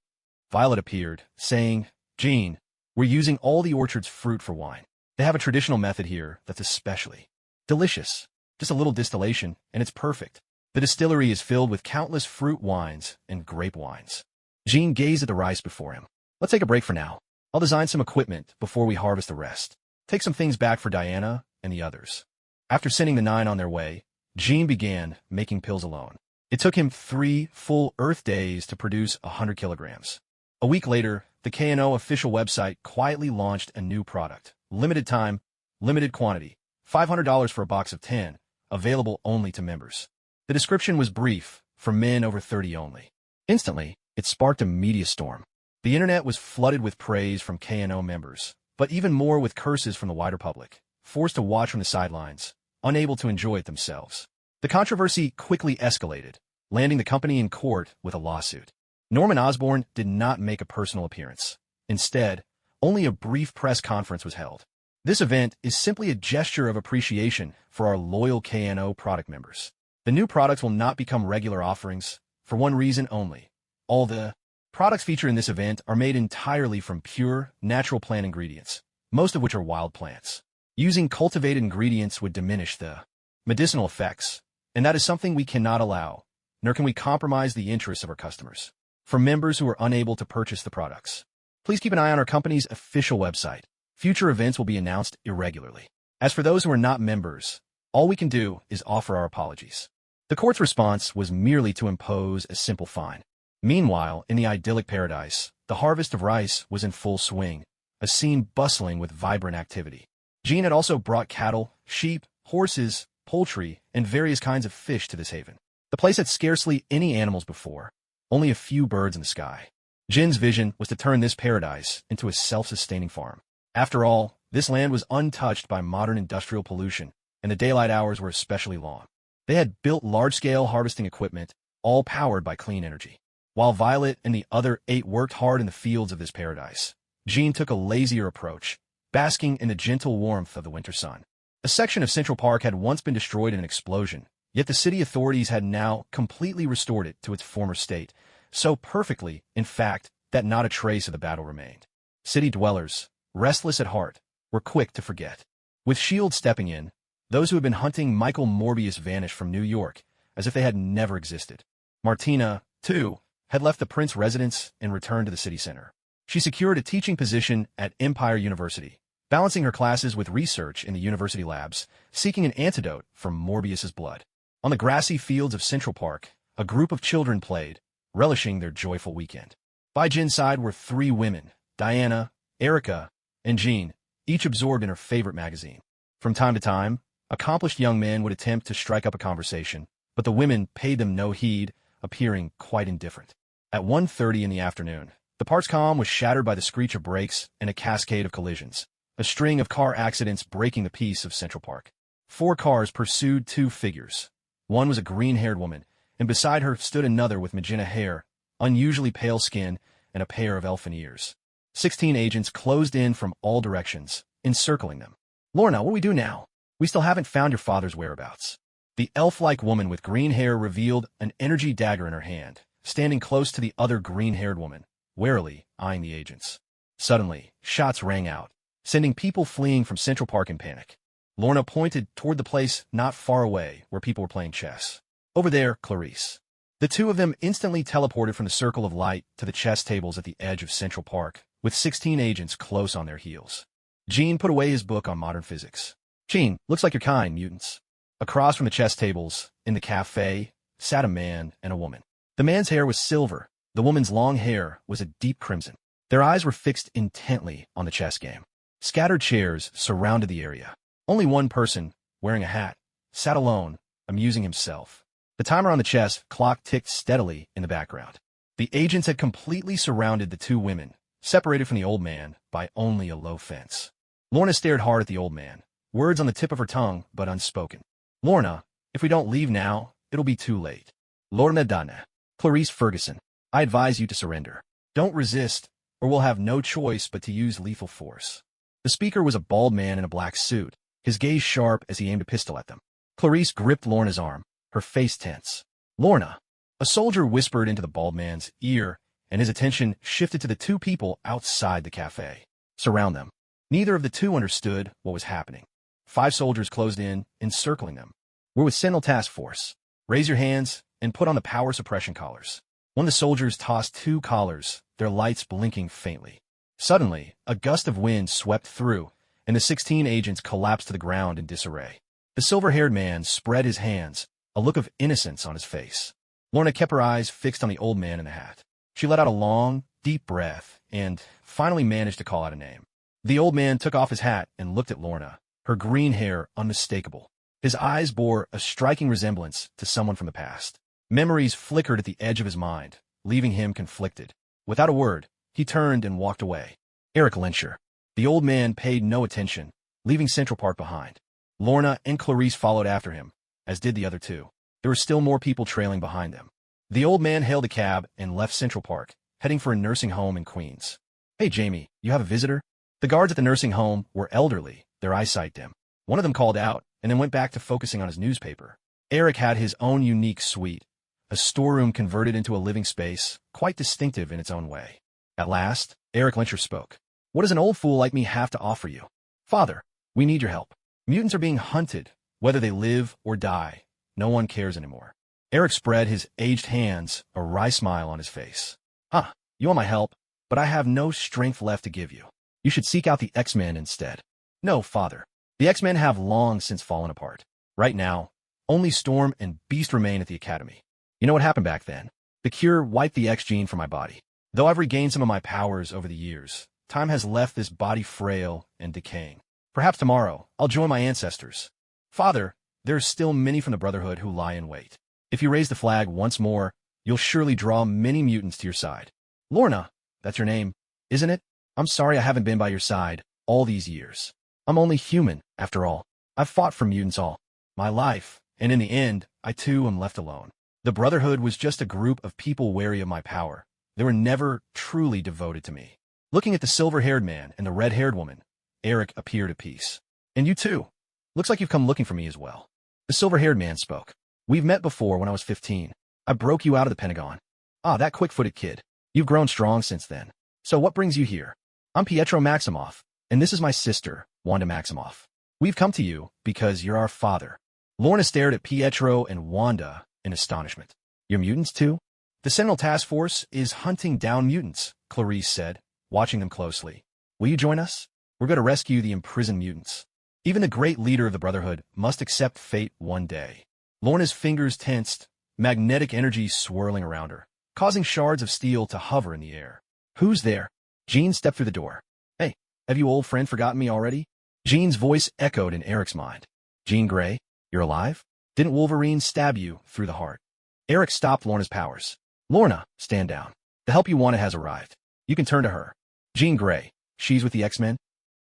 Violet appeared, saying, "Jean, we're using all the orchard's fruit for wine. They have a traditional method here that's especially delicious. Just a little distillation, and it's perfect. The distillery is filled with countless fruit wines and grape wines." Jean gazed at the rice before him. "Let's take a break for now. I'll design some equipment before we harvest the rest. Take some things back for Diana and the others." After sending the 9 on their way, Jean began making pills alone. It took him 3 full Earth days to produce 100 kilograms. A week later, the K&O official website quietly launched a new product. Limited time, limited quantity, $500 for a box of 10, available only to members. The description was brief, for men over 30 only. Instantly, it sparked a media storm. The internet was flooded with praise from K&O members, but even more with curses from the wider public, forced to watch from the sidelines, unable to enjoy it themselves. The controversy quickly escalated, landing the company in court with a lawsuit. Norman Osborne did not make a personal appearance. Instead, only a brief press conference was held. This event is simply a gesture of appreciation for our loyal K&O product members. The new products will not become regular offerings, for one reason only. All the products featured in this event are made entirely from pure, natural plant ingredients, most of which are wild plants. Using cultivated ingredients would diminish the medicinal effects, and that is something we cannot allow, nor can we compromise the interests of our customers. For members who are unable to purchase the products, please keep an eye on our company's official website. Future events will be announced irregularly. As for those who are not members, all we can do is offer our apologies. The court's response was merely to impose a simple fine. Meanwhile, in the idyllic paradise, the harvest of rice was in full swing, a scene bustling with vibrant activity. Jean had also brought cattle, sheep, horses, poultry, and various kinds of fish to this haven. The place had scarcely any animals before, only a few birds in the sky. Jin's vision was to turn this paradise into a self-sustaining farm. After all, this land was untouched by modern industrial pollution, and the daylight hours were especially long. They had built large-scale harvesting equipment, all powered by clean energy. While Violet and the other 8 worked hard in the fields of this paradise, Jean took a lazier approach, basking in the gentle warmth of the winter sun. A section of Central Park had once been destroyed in an explosion, yet the city authorities had now completely restored it to its former state, so perfectly, in fact, that not a trace of the battle remained. City dwellers, restless at heart, were quick to forget. With S.H.I.E.L.D. stepping in, those who had been hunting Michael Morbius vanished from New York, as if they had never existed. Martina, too, had left the Prince residence and returned to the city center. She secured a teaching position at Empire University, balancing her classes with research in the university labs, seeking an antidote for Morbius's blood. On the grassy fields of Central Park, a group of children played, relishing their joyful weekend. By Jin's side were three women, Diana, Erica, and Jean, each absorbed in her favorite magazine. From time to time, accomplished young men would attempt to strike up a conversation, but the women paid them no heed, appearing quite indifferent. At 1:30 in the afternoon, the park's calm was shattered by the screech of brakes and a cascade of collisions, a string of car accidents breaking the peace of Central Park. 4 cars pursued 2 figures. One was a green-haired woman, and beside her stood another with magenta hair, unusually pale skin, and a pair of elfin ears. 16 agents closed in from all directions, encircling them. "Lorna, what do we do now? We still haven't found your father's whereabouts." The elf-like woman with green hair revealed an energy dagger in her hand, standing close to the other green-haired woman, warily eyeing the agents. Suddenly, shots rang out, sending people fleeing from Central Park in panic. Lorna pointed toward the place not far away where people were playing chess. "Over there, Clarice." The two of them instantly teleported from the circle of light to the chess tables at the edge of Central Park, with 16 agents close on their heels. Jean put away his book on modern physics. "Jean, looks like your kind, mutants." Across from the chess tables, in the cafe, sat a man and a woman. The man's hair was silver. The woman's long hair was a deep crimson. Their eyes were fixed intently on the chess game. Scattered chairs surrounded the area. Only one person, wearing a hat, sat alone, amusing himself. The timer on the chess clock ticked steadily in the background. The agents had completely surrounded the two women, separated from the old man by only a low fence. Lorna stared hard at the old man, words on the tip of her tongue but unspoken. "Lorna, if we don't leave now, it'll be too late." "Lorna Dana. Clarice Ferguson, I advise you to surrender. Don't resist, or we'll have no choice but to use lethal force." The speaker was a bald man in a black suit, his gaze sharp as he aimed a pistol at them. Clarice gripped Lorna's arm, her face tense. "Lorna," a soldier whispered into the bald man's ear, and his attention shifted to the two people outside the cafe. "Surround them." Neither of the two understood what was happening. 5 soldiers closed in, encircling them. "We're with Sentinel Task Force. Raise your hands and put on the power suppression collars." One of the soldiers tossed 2 collars, their lights blinking faintly. Suddenly, a gust of wind swept through, and the 16 agents collapsed to the ground in disarray. The silver-haired man spread his hands, a look of innocence on his face. Lorna kept her eyes fixed on the old man in the hat. She let out a long, deep breath and finally managed to call out a name. The old man took off his hat and looked at Lorna, her green hair unmistakable. His eyes bore a striking resemblance to someone from the past. Memories flickered at the edge of his mind, leaving him conflicted. Without a word, he turned and walked away. Eric Lyncher. The old man paid no attention, leaving Central Park behind. Lorna and Clarice followed after him, as did the other two. There were still more people trailing behind them. The old man hailed a cab and left Central Park, heading for a nursing home in Queens. "Hey, Jamie, you have a visitor?" The guards at the nursing home were elderly, their eyesight dim. One of them called out, and then went back to focusing on his newspaper. Eric had his own unique suite, a storeroom converted into a living space, quite distinctive in its own way. At last, Eric Lyncher spoke. "What does an old fool like me have to offer you?" "Father, we need your help. Mutants are being hunted, whether they live or die. No one cares anymore." Eric spread his aged hands, a wry smile on his face. "Huh, you want my help, but I have no strength left to give you. You should seek out the X-Men instead." "No, father. The X-Men have long since fallen apart. Right now, only Storm and Beast remain at the Academy. You know what happened back then? The cure wiped the X gene from my body. Though I've regained some of my powers over the years, time has left this body frail and decaying. Perhaps tomorrow, I'll join my ancestors. Father, there are still many from the Brotherhood who lie in wait. If you raise the flag once more, you'll surely draw many mutants to your side." "Lorna, that's your name, isn't it? I'm sorry I haven't been by your side all these years. I'm only human, after all. I've fought for mutants all my life, and in the end, I too am left alone. The Brotherhood was just a group of people wary of my power. They were never truly devoted to me." Looking at the silver-haired man and the red-haired woman, Eric appeared at peace. "And you too. Looks like you've come looking for me as well." The silver-haired man spoke. "We've met before when I was 15. I broke you out of the Pentagon." "Ah, that quick-footed kid. You've grown strong since then. So what brings you here?" "I'm Pietro Maximoff, and this is my sister, Wanda Maximoff. We've come to you because you're our father." Lorna stared at Pietro and Wanda in astonishment. "You're mutants too?" "The Sentinel Task Force is hunting down mutants," Clarice said, watching them closely. "Will you join us? We're going to rescue the imprisoned mutants. Even the great leader of the Brotherhood must accept fate one day." Lorna's fingers tensed, magnetic energy swirling around her, causing shards of steel to hover in the air. "Who's there?" Jean stepped through the door. "Hey, have you old friend forgotten me already?" Jean's voice echoed in Eric's mind. "Jean Grey, you're alive? Didn't Wolverine stab you through the heart?" Eric stopped Lorna's powers. "Lorna, stand down. The help you wanted has arrived. You can turn to her." "Jean Grey, she's with the X-Men?"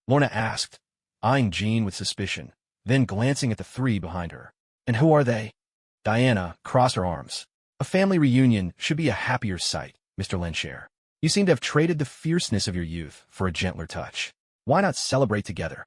Lorna asked, eyeing Jean with suspicion, then glancing at the three behind her. "And who are they?" Diana crossed her arms. "A family reunion should be a happier sight, Mr. Lenshare. You seem to have traded the fierceness of your youth for a gentler touch. Why not celebrate together?"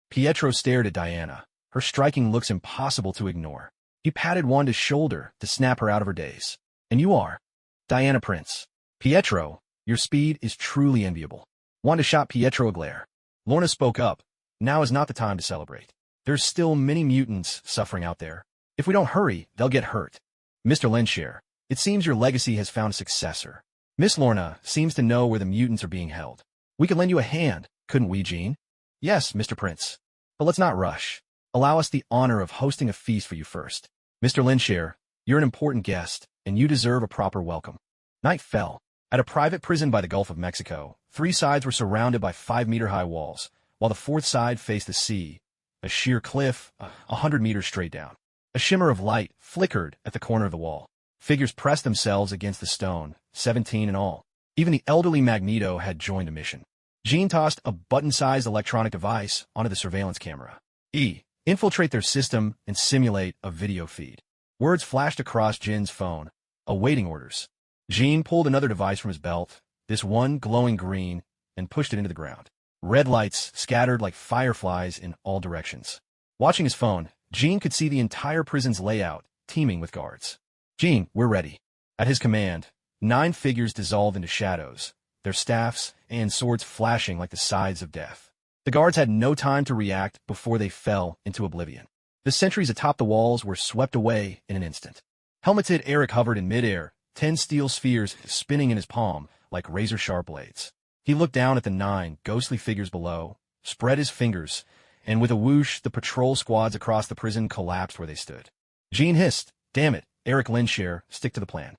Pietro stared at Diana, her striking looks impossible to ignore. He patted Wanda's shoulder to snap her out of her daze. "And you are?" "Diana Prince." "Pietro, your speed is truly enviable." Wanda shot Pietro a glare. Lorna spoke up. "Now is not the time to celebrate. There's still many mutants suffering out there. If we don't hurry, they'll get hurt. Mr. Lenshare, it seems your legacy has found a successor. Miss Lorna seems to know where the mutants are being held. We could lend you a hand, couldn't we, Jean?" "Yes, Mr. Prince. But let's not rush. Allow us the honor of hosting a feast for you first. Mr. Lenshare, you're an important guest, and you deserve a proper welcome." Night fell. At a private prison by the Gulf of Mexico, three sides were surrounded by 5-meter-high walls, while the fourth side faced the sea, a sheer cliff 100 meters straight down. A shimmer of light flickered at the corner of the wall. Figures pressed themselves against the stone, 17 in all. Even the elderly Magneto had joined the mission. Jean tossed a button-sized electronic device onto the surveillance camera. Infiltrate their system and simulate a video feed. Words flashed across Jin's phone, awaiting orders. Jean pulled another device from his belt, this one glowing green, and pushed it into the ground. Red lights scattered like fireflies in all directions. Watching his phone, Jean could see the entire prison's layout, teeming with guards. "Jean, we're ready." At his command, 9 figures dissolved into shadows, their staffs and swords flashing like the scythes of death. The guards had no time to react before they fell into oblivion. The sentries atop the walls were swept away in an instant. Helmeted Eric hovered in midair, 10 steel spheres spinning in his palm like razor-sharp blades. He looked down at the 9 ghostly figures below, spread his fingers, and with a whoosh, the patrol squads across the prison collapsed where they stood. Jean hissed, "Damn it, Eric Lenshare, stick to the plan."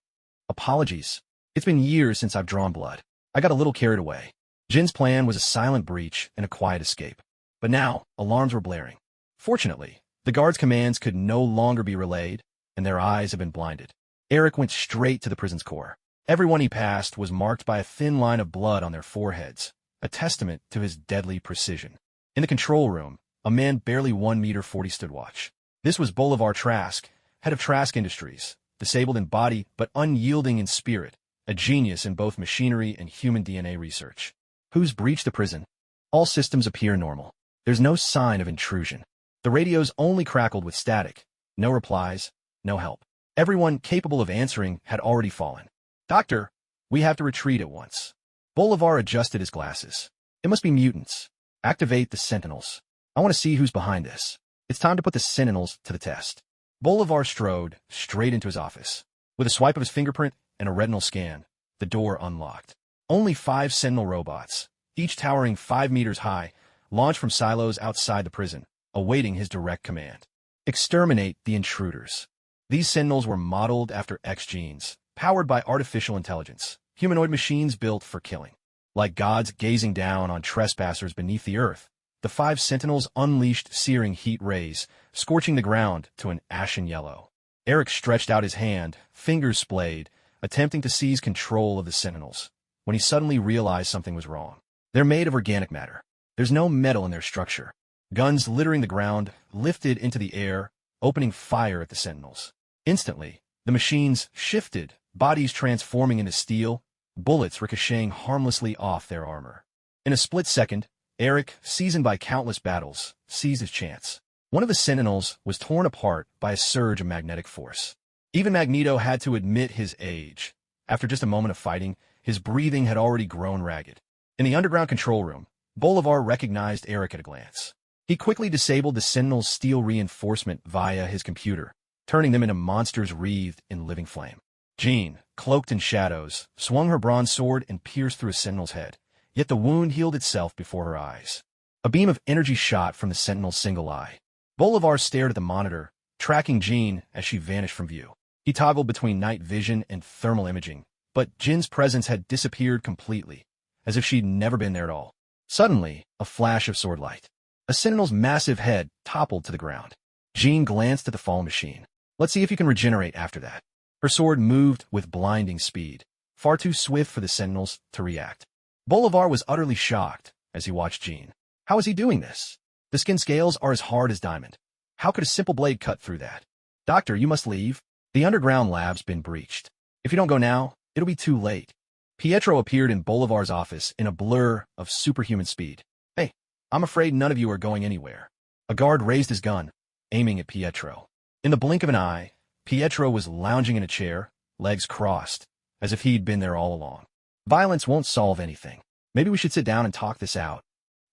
"Apologies. It's been years since I've drawn blood. I got a little carried away." Jin's plan was a silent breach and a quiet escape. But now, alarms were blaring. Fortunately, the guards' commands could no longer be relayed, and their eyes had been blinded. Eric went straight to the prison's core. Everyone he passed was marked by a thin line of blood on their foreheads, a testament to his deadly precision. In the control room, a man barely 1 meter 40 stood watch. This was Bolivar Trask, head of Trask Industries, disabled in body but unyielding in spirit, a genius in both machinery and human DNA research. "Who's breached the prison?" "All systems appear normal. There's no sign of intrusion." The radios only crackled with static. No replies, no help. Everyone capable of answering had already fallen. "Doctor, we have to retreat at once." Bolivar adjusted his glasses. "It must be mutants. Activate the Sentinels. I want to see who's behind this. It's time to put the Sentinels to the test." Bolivar strode straight into his office. With a swipe of his fingerprint and a retinal scan, the door unlocked. Only 5 Sentinel robots, each towering 5 meters high, launched from silos outside the prison, awaiting his direct command. "Exterminate the intruders." These Sentinels were modeled after X genes, powered by artificial intelligence, humanoid machines built for killing. Like gods gazing down on trespassers beneath the earth, the 5 Sentinels unleashed searing heat rays, scorching the ground to an ashen yellow. Eric stretched out his hand, fingers splayed, attempting to seize control of the Sentinels, when he suddenly realized something was wrong. They're made of organic matter. There's no metal in their structure. Guns littering the ground lifted into the air, opening fire at the Sentinels. Instantly, the machines shifted, bodies transforming into steel, bullets ricocheting harmlessly off their armor. In a split second, Eric, seasoned by countless battles, seized his chance. One of the Sentinels was torn apart by a surge of magnetic force. Even Magneto had to admit his age. After just a moment of fighting, his breathing had already grown ragged. In the underground control room, Bolivar recognized Eric at a glance. He quickly disabled the Sentinel's steel reinforcement via his computer, turning them into monsters wreathed in living flame. Jean, cloaked in shadows, swung her bronze sword and pierced through a Sentinel's head, yet the wound healed itself before her eyes. A beam of energy shot from the Sentinel's single eye. Bolivar stared at the monitor, tracking Jean as she vanished from view. He toggled between night vision and thermal imaging, but Jin's presence had disappeared completely, as if she'd never been there at all. Suddenly, a flash of sword light. A sentinel's massive head toppled to the ground. Jin glanced at the fallen machine. Let's see if you can regenerate after that. Her sword moved with blinding speed, far too swift for the sentinels to react. Bolivar was utterly shocked as he watched Jin. How is he doing this? The skin scales are as hard as diamond. How could a simple blade cut through that? Doctor, you must leave. The underground lab's been breached. If you don't go now, it'll be too late. Pietro appeared in Bolivar's office in a blur of superhuman speed. Hey, I'm afraid none of you are going anywhere. A guard raised his gun, aiming at Pietro. In the blink of an eye, Pietro was lounging in a chair, legs crossed, as if he'd been there all along. Violence won't solve anything. Maybe we should sit down and talk this out.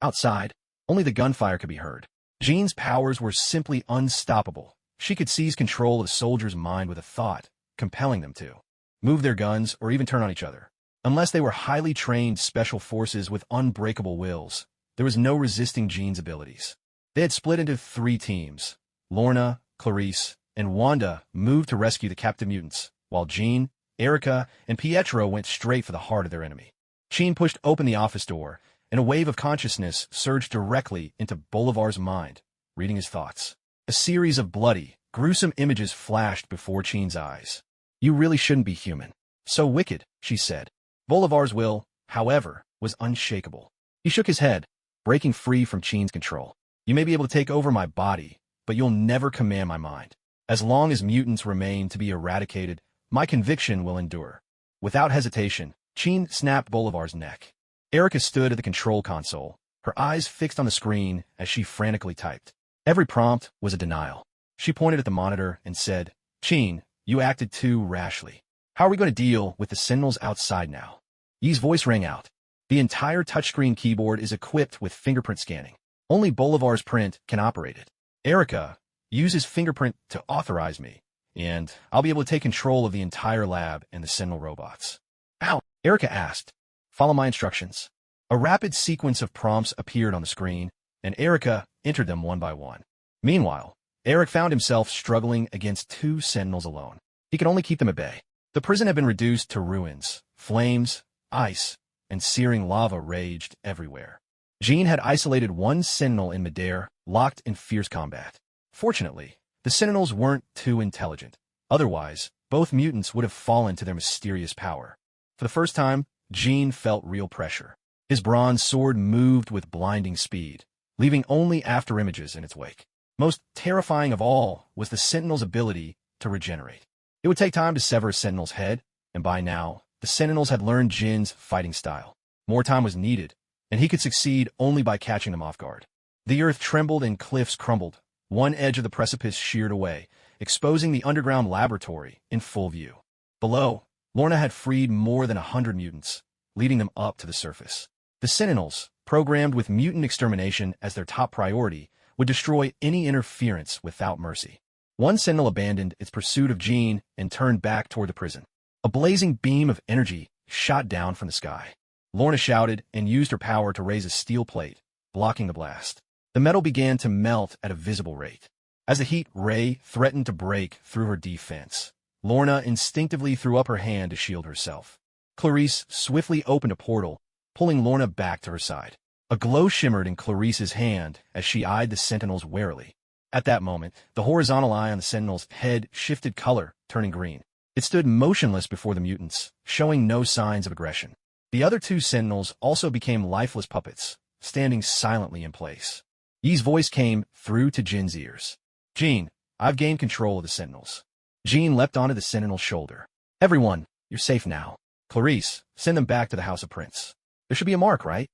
Outside, only the gunfire could be heard. Jean's powers were simply unstoppable. She could seize control of the soldier's mind with a thought, compelling them to move their guns or even turn on each other. Unless they were highly trained special forces with unbreakable wills, there was no resisting Jean's abilities. They had split into 3 teams. Lorna, Clarice, and Wanda moved to rescue the captive mutants, while Jean, Erica, and Pietro went straight for the heart of their enemy. Jean pushed open the office door, and a wave of consciousness surged directly into Bolivar's mind, reading his thoughts. A series of bloody, gruesome images flashed before Jean's eyes. You really shouldn't be human. So wicked, she said. Bolivar's will, however, was unshakable. He shook his head, breaking free from Jean's control. You may be able to take over my body, but you'll never command my mind. As long as mutants remain to be eradicated, my conviction will endure. Without hesitation, Jean snapped Bolivar's neck. Erica stood at the control console, her eyes fixed on the screen as she frantically typed. Every prompt was a denial. She pointed at the monitor and said, Jean, you acted too rashly. How are we going to deal with the sentinels outside now? Yi's voice rang out. The entire touchscreen keyboard is equipped with fingerprint scanning. Only Bolivar's print can operate it. Erica, use his fingerprint to authorize me, and I'll be able to take control of the entire lab and the sentinel robots. Ow! Erica asked. Follow my instructions. A rapid sequence of prompts appeared on the screen, and Erica entered them one by one. Meanwhile, Eric found himself struggling against 2 sentinels alone. He could only keep them at bay. The prison had been reduced to ruins. Flames, ice, and searing lava raged everywhere. Jean had isolated 1 sentinel in midair, locked in fierce combat. Fortunately, the sentinels weren't too intelligent. Otherwise, both mutants would have fallen to their mysterious power. For the first time, Jean felt real pressure. His bronze sword moved with blinding speed, leaving only afterimages in its wake. Most terrifying of all was the sentinel's ability to regenerate. It would take time to sever a sentinel's head, and by now, the sentinels had learned Jin's fighting style. More time was needed, and he could succeed only by catching them off guard. The earth trembled and cliffs crumbled. One edge of the precipice sheared away, exposing the underground laboratory in full view. Below, Lorna had freed more than 100 mutants, leading them up to the surface. The sentinels, programmed with mutant extermination as their top priority, would destroy any interference without mercy. One sentinel abandoned its pursuit of Jean and turned back toward the prison. A blazing beam of energy shot down from the sky. Lorna shouted and used her power to raise a steel plate, blocking the blast. The metal began to melt at a visible rate. As the heat ray threatened to break through her defense, Lorna instinctively threw up her hand to shield herself. Clarice swiftly opened a portal, pulling Lorna back to her side. A glow shimmered in Clarice's hand as she eyed the sentinels warily. At that moment, the horizontal eye on the sentinel's head shifted color, turning green. It stood motionless before the mutants, showing no signs of aggression. The other 2 sentinels also became lifeless puppets, standing silently in place. Yi's voice came through to Jin's ears. Jean, I've gained control of the sentinels. Jean leapt onto the sentinel's shoulder. Everyone, you're safe now. Clarice, send them back to the House of Prince. There should be a mark, right?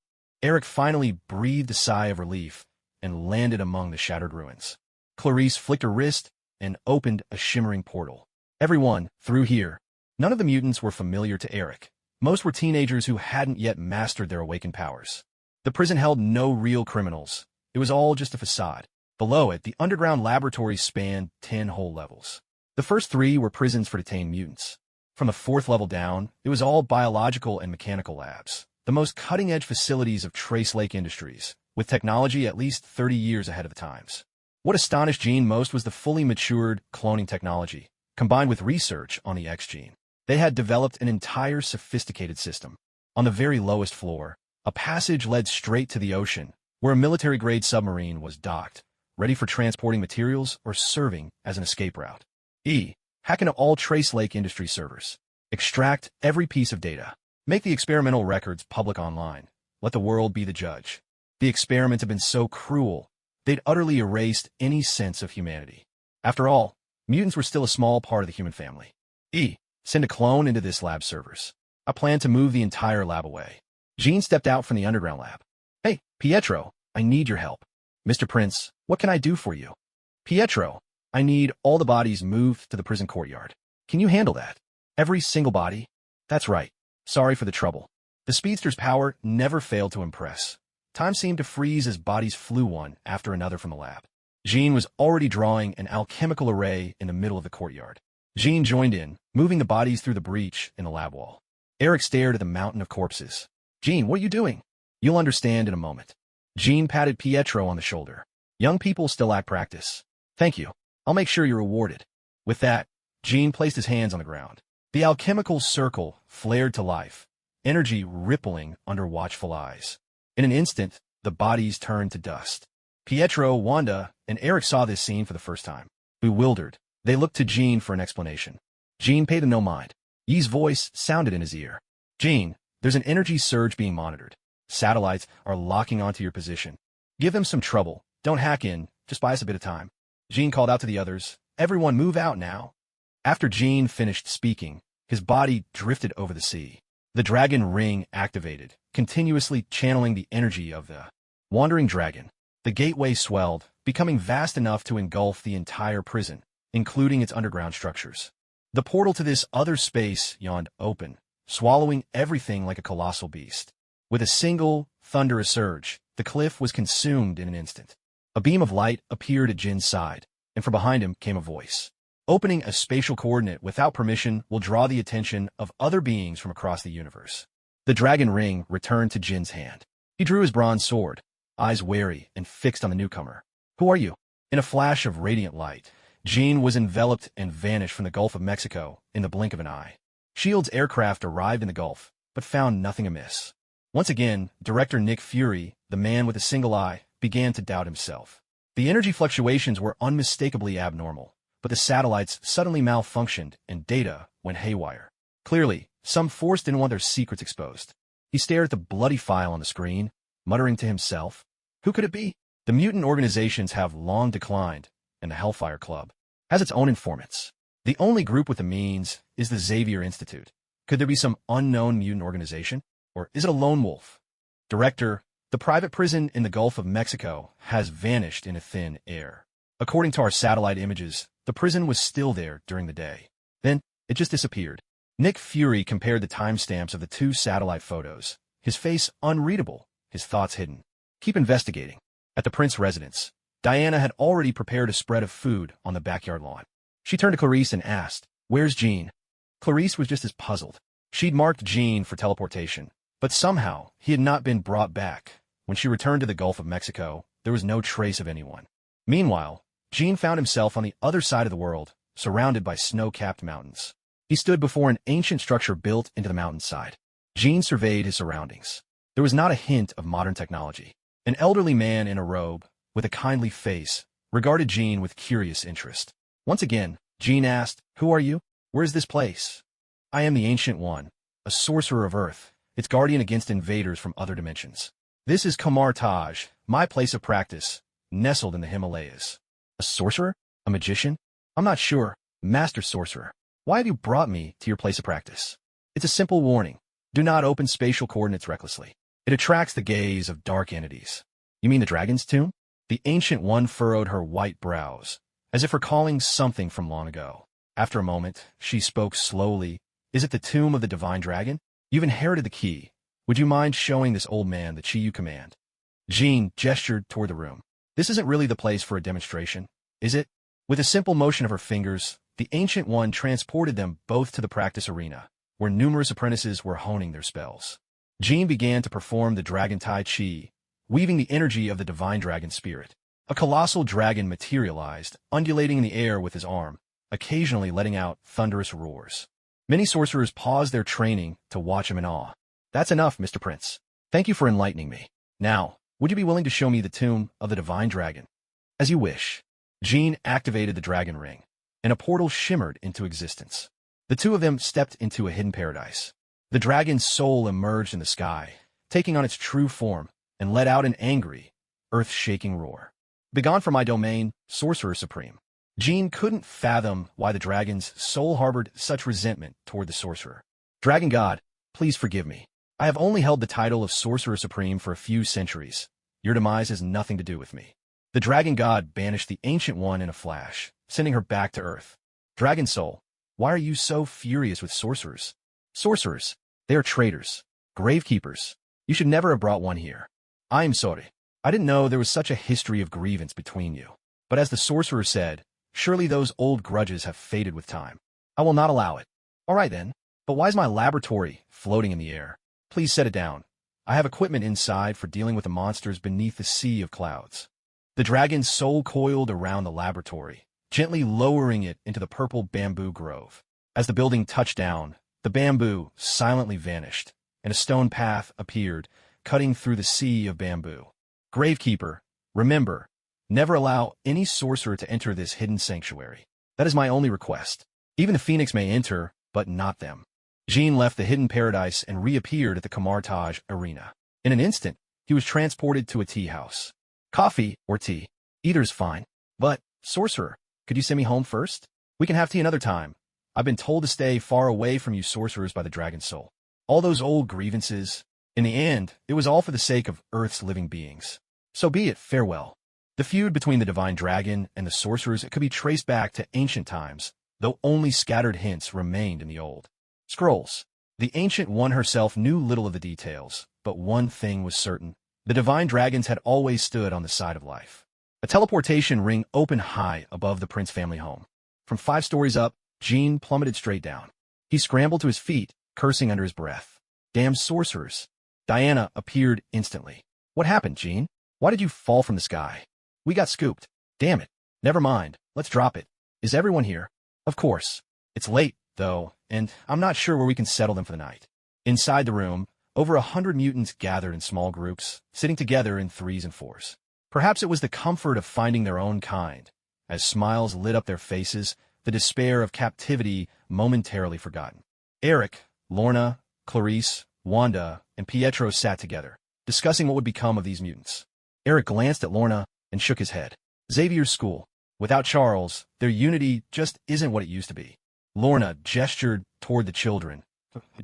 Eric finally breathed a sigh of relief and landed among the shattered ruins. Clarice flicked her wrist and opened a shimmering portal. Everyone, through here. None of the mutants were familiar to Eric. Most were teenagers who hadn't yet mastered their awakened powers. The prison held no real criminals. It was all just a facade. Below it, the underground laboratory spanned 10 whole levels. The first 3 were prisons for detained mutants. From the 4th level down, it was all biological and mechanical labs, the most cutting-edge facilities of Trace Lake Industries, with technology at least 30 years ahead of the times. What astonished Jean most was the fully matured cloning technology, combined with research on the X gene. They had developed an entire sophisticated system. On the very lowest floor, a passage led straight to the ocean, where a military-grade submarine was docked, ready for transporting materials or serving as an escape route. Hack into all Trace Lake Industry servers. Extract every piece of data. Make the experimental records public online. Let the world be the judge. The experiments have been so cruel, they'd utterly erased any sense of humanity. After all, mutants were still a small part of the human family. Send a clone into this lab's servers. I plan to move the entire lab away. Jean stepped out from the underground lab. Hey, Pietro, I need your help. Mr. Prince, what can I do for you? Pietro, I need all the bodies moved to the prison courtyard. Can you handle that? Every single body? That's right. Sorry for the trouble. The speedster's power never failed to impress. Time seemed to freeze as bodies flew one after another from the lab. Jean was already drawing an alchemical array in the middle of the courtyard. Jean joined in, moving the bodies through the breach in the lab wall. Eric stared at the mountain of corpses. Jean, what are you doing? You'll understand in a moment. Jean patted Pietro on the shoulder. Young people still lack practice. Thank you. I'll make sure you're rewarded. With that, Jean placed his hands on the ground. The alchemical circle flared to life, energy rippling under watchful eyes. In an instant, the bodies turned to dust. Pietro, Wanda, and Eric saw this scene for the first time. Bewildered, they looked to Jean for an explanation. Jean paid them no mind. Yi's voice sounded in his ear. Jean, there's an energy surge being monitored. Satellites are locking onto your position. Give them some trouble. Don't hack in. Just buy us a bit of time. Jean called out to the others. Everyone move out now. After Jean finished speaking, his body drifted over the sea. The dragon ring activated, continuously channeling the energy of the wandering dragon. The gateway swelled, becoming vast enough to engulf the entire prison, including its underground structures. The portal to this other space yawned open, swallowing everything like a colossal beast. With a single, thunderous surge, the cliff was consumed in an instant. A beam of light appeared at Jin's side, and from behind him came a voice. Opening a spatial coordinate without permission will draw the attention of other beings from across the universe. The dragon ring returned to Jin's hand. He drew his bronze sword, eyes wary and fixed on the newcomer. Who are you? In a flash of radiant light, Jin was enveloped and vanished from the Gulf of Mexico in the blink of an eye. S.H.I.E.L.D.'s aircraft arrived in the Gulf, but found nothing amiss. Once again, director Nick Fury, the man with a single eye, began to doubt himself. The energy fluctuations were unmistakably abnormal, but the satellites suddenly malfunctioned and data went haywire. Clearly, some force didn't want their secrets exposed. He stared at the bloody file on the screen, muttering to himself, who could it be? The mutant organizations have long declined, and the Hellfire Club has its own informants. The only group with the means is the Xavier Institute. Could there be some unknown mutant organization? Or is it a lone wolf? Director, the private prison in the Gulf of Mexico has vanished into thin air. According to our satellite images, the prison was still there during the day. Then, it just disappeared. Nick Fury compared the timestamps of the two satellite photos, his face unreadable, his thoughts hidden. Keep investigating. At the Prince residence, Diana had already prepared a spread of food on the backyard lawn. She turned to Clarice and asked, "Where's Jean?" Clarice was just as puzzled. She'd marked Jean for teleportation, but somehow he had not been brought back. When she returned to the Gulf of Mexico, there was no trace of anyone. Meanwhile, Jean found himself on the other side of the world, surrounded by snow-capped mountains. He stood before an ancient structure built into the mountainside. Jean surveyed his surroundings. There was not a hint of modern technology. An elderly man in a robe, with a kindly face, regarded Jean with curious interest. Once again, Jean asked, "Who are you? Where is this place?" "I am the Ancient One, a sorcerer of Earth, its guardian against invaders from other dimensions. This is Kamar Taj, my place of practice, nestled in the Himalayas." "A sorcerer? A magician?" "I'm not sure, Master Sorcerer. Why have you brought me to your place of practice?" "It's a simple warning. Do not open spatial coordinates recklessly. It attracts the gaze of dark entities." "You mean the dragon's tomb?" The Ancient One furrowed her white brows, as if recalling something from long ago. After a moment, she spoke slowly. "Is it the tomb of the divine dragon? You've inherited the key. Would you mind showing this old man the chi you command?" Jean gestured toward the room. "This isn't really the place for a demonstration, is it?" With a simple motion of her fingers, the Ancient One transported them both to the practice arena, where numerous apprentices were honing their spells. Jean began to perform the dragon Tai Chi, weaving the energy of the divine dragon spirit. A colossal dragon materialized, undulating in the air with his arm, occasionally letting out thunderous roars. Many sorcerers pause their training to watch him in awe. That's enough, Mr. Prince. Thank you for enlightening me. Now, would you be willing to show me the tomb of the divine dragon? As you wish. Jean activated the dragon ring, and a portal shimmered into existence. The two of them stepped into a hidden paradise. The dragon's soul emerged in the sky, taking on its true form, and let out an angry, earth-shaking roar. Begone from my domain, Sorcerer Supreme. Jean couldn't fathom why the dragon's soul harbored such resentment toward the sorcerer. Dragon God, please forgive me. I have only held the title of Sorcerer Supreme for a few centuries. Your demise has nothing to do with me. The dragon god banished the Ancient One in a flash, sending her back to Earth. Dragon Soul, why are you so furious with sorcerers? Sorcerers, they are traitors, gravekeepers. You should never have brought one here. I am sorry. I didn't know there was such a history of grievance between you. But as the sorcerer said, surely those old grudges have faded with time. I will not allow it. All right then, but why is my laboratory floating in the air? Please set it down. I have equipment inside for dealing with the monsters beneath the sea of clouds. The dragon's soul coiled around the laboratory, gently lowering it into the purple bamboo grove. As the building touched down, the bamboo silently vanished, and a stone path appeared, cutting through the sea of bamboo. Gravekeeper, remember, never allow any sorcerer to enter this hidden sanctuary. That is my only request. Even the phoenix may enter, but not them. Jean left the hidden paradise and reappeared at the Camartage arena. In an instant, he was transported to a tea house. Coffee or tea, either is fine. But, sorcerer, could you send me home first? We can have tea another time. I've been told to stay far away from you sorcerers by the dragon soul. All those old grievances. In the end, it was all for the sake of Earth's living beings. So be it, farewell. The feud between the divine dragon and the sorcerers could be traced back to ancient times, though only scattered hints remained in the old scrolls. The Ancient One herself knew little of the details, but one thing was certain. The divine dragons had always stood on the side of life. A teleportation ring opened high above the Prince family home. From 5 stories up, Jean plummeted straight down. He scrambled to his feet, cursing under his breath. Damn sorcerers. Diana appeared instantly. What happened, Jean? Why did you fall from the sky? We got scooped. Damn it. Never mind. Let's drop it. Is everyone here? Of course. It's late, though, and I'm not sure where we can settle them for the night. Inside the room, over 100 mutants gathered in small groups, sitting together in 3s and 4s. Perhaps it was the comfort of finding their own kind. As smiles lit up their faces, the despair of captivity momentarily forgotten. Eric, Lorna, Clarice, Wanda, and Pietro sat together, discussing what would become of these mutants. Eric glanced at Lorna and shook his head. Xavier's school. Without Charles, their unity just isn't what it used to be. Lorna gestured toward the children,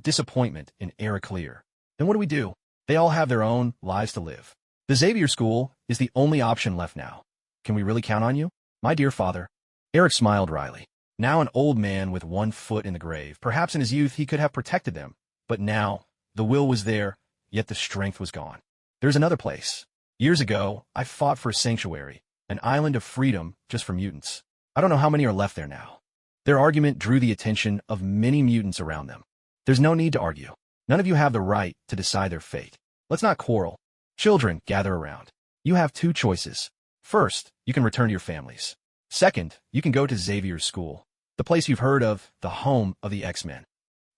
disappointment in Eric clear. Then what do we do? They all have their own lives to live. The Xavier School is the only option left now. Can we really count on you? My dear father. Eric smiled wryly. Now an old man with one foot in the grave. Perhaps in his youth he could have protected them. But now, the will was there, yet the strength was gone. There's another place. Years ago, I fought for a sanctuary, an island of freedom just for mutants. I don't know how many are left there now. Their argument drew the attention of many mutants around them. There's no need to argue. None of you have the right to decide their fate. Let's not quarrel. Children, gather around. You have 2 choices. First, you can return to your families. Second, you can go to Xavier's school, the place you've heard of, the home of the X-Men.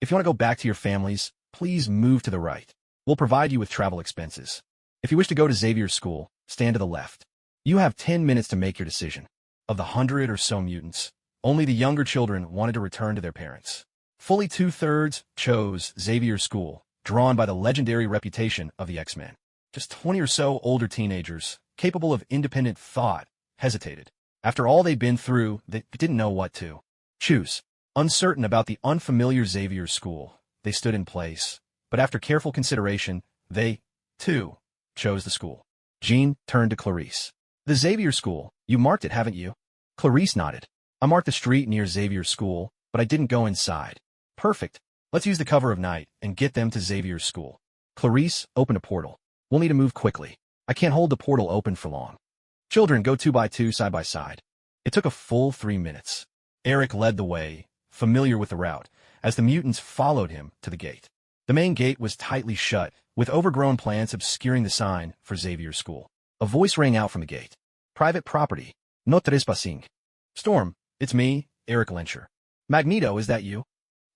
If you want to go back to your families, please move to the right. We'll provide you with travel expenses. If you wish to go to Xavier's school, stand to the left. You have 10 minutes to make your decision. Of the 100 or so mutants, only the younger children wanted to return to their parents. Fully 2/3 chose Xavier's school, drawn by the legendary reputation of the X-Men. Just 20 or so older teenagers, capable of independent thought, hesitated. After all they'd been through, they didn't know what to choose. Uncertain about the unfamiliar Xavier's school, they stood in place. But after careful consideration, they, too, chose the school. Jean turned to Clarice. The Xavier School, you marked it, haven't you? Clarice nodded. I marked the street near Xavier's school, but I didn't go inside. Perfect. Let's use the cover of night and get them to Xavier's school. Clarice opened a portal. We'll need to move quickly. I can't hold the portal open for long. Children, go 2 by 2 side by side. It took a full 3 minutes. Eric led the way, familiar with the route, as the mutants followed him to the gate. The main gate was tightly shut, with overgrown plants obscuring the sign for Xavier's school. A voice rang out from the gate. Private property. No trespassing. Storm, it's me, Eric Lyncher. Magneto, is that you?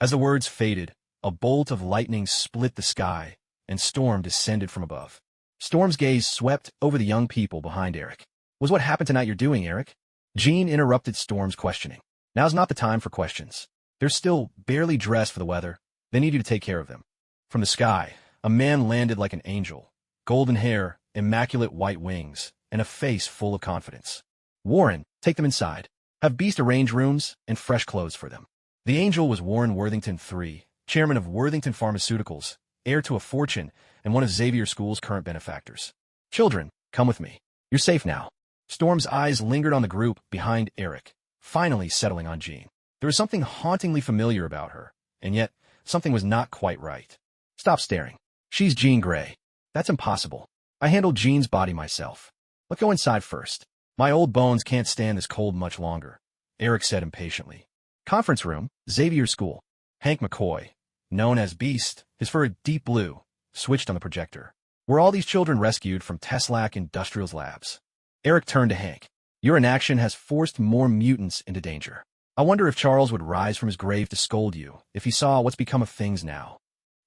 As the words faded, a bolt of lightning split the sky, and Storm descended from above. Storm's gaze swept over the young people behind Eric. "Was what happened tonight you're doing, Eric?" Jean interrupted Storm's questioning. "Now's not the time for questions. They're still barely dressed for the weather. They need you to take care of them." From the sky, a man landed like an angel. Golden hair, immaculate white wings, and a face full of confidence. "Warren, take them inside. Have Beast arrange rooms and fresh clothes for them." The angel was Warren Worthington III, chairman of Worthington Pharmaceuticals, heir to a fortune, and one of Xavier School's current benefactors. "Children, come with me. You're safe now." Storm's eyes lingered on the group behind Eric, finally settling on Jean. There was something hauntingly familiar about her, and yet something was not quite right. "Stop staring. She's Jean Grey." "That's impossible. I handled Jean's body myself." "Let's go inside first. My old bones can't stand this cold much longer," Eric said impatiently. Conference room, Xavier School. Hank McCoy, known as Beast, his fur a deep blue, switched on the projector. "Were all these children rescued from Teslac Industrials Labs?" Eric turned to Hank. "Your inaction has forced more mutants into danger. I wonder if Charles would rise from his grave to scold you if he saw what's become of things now."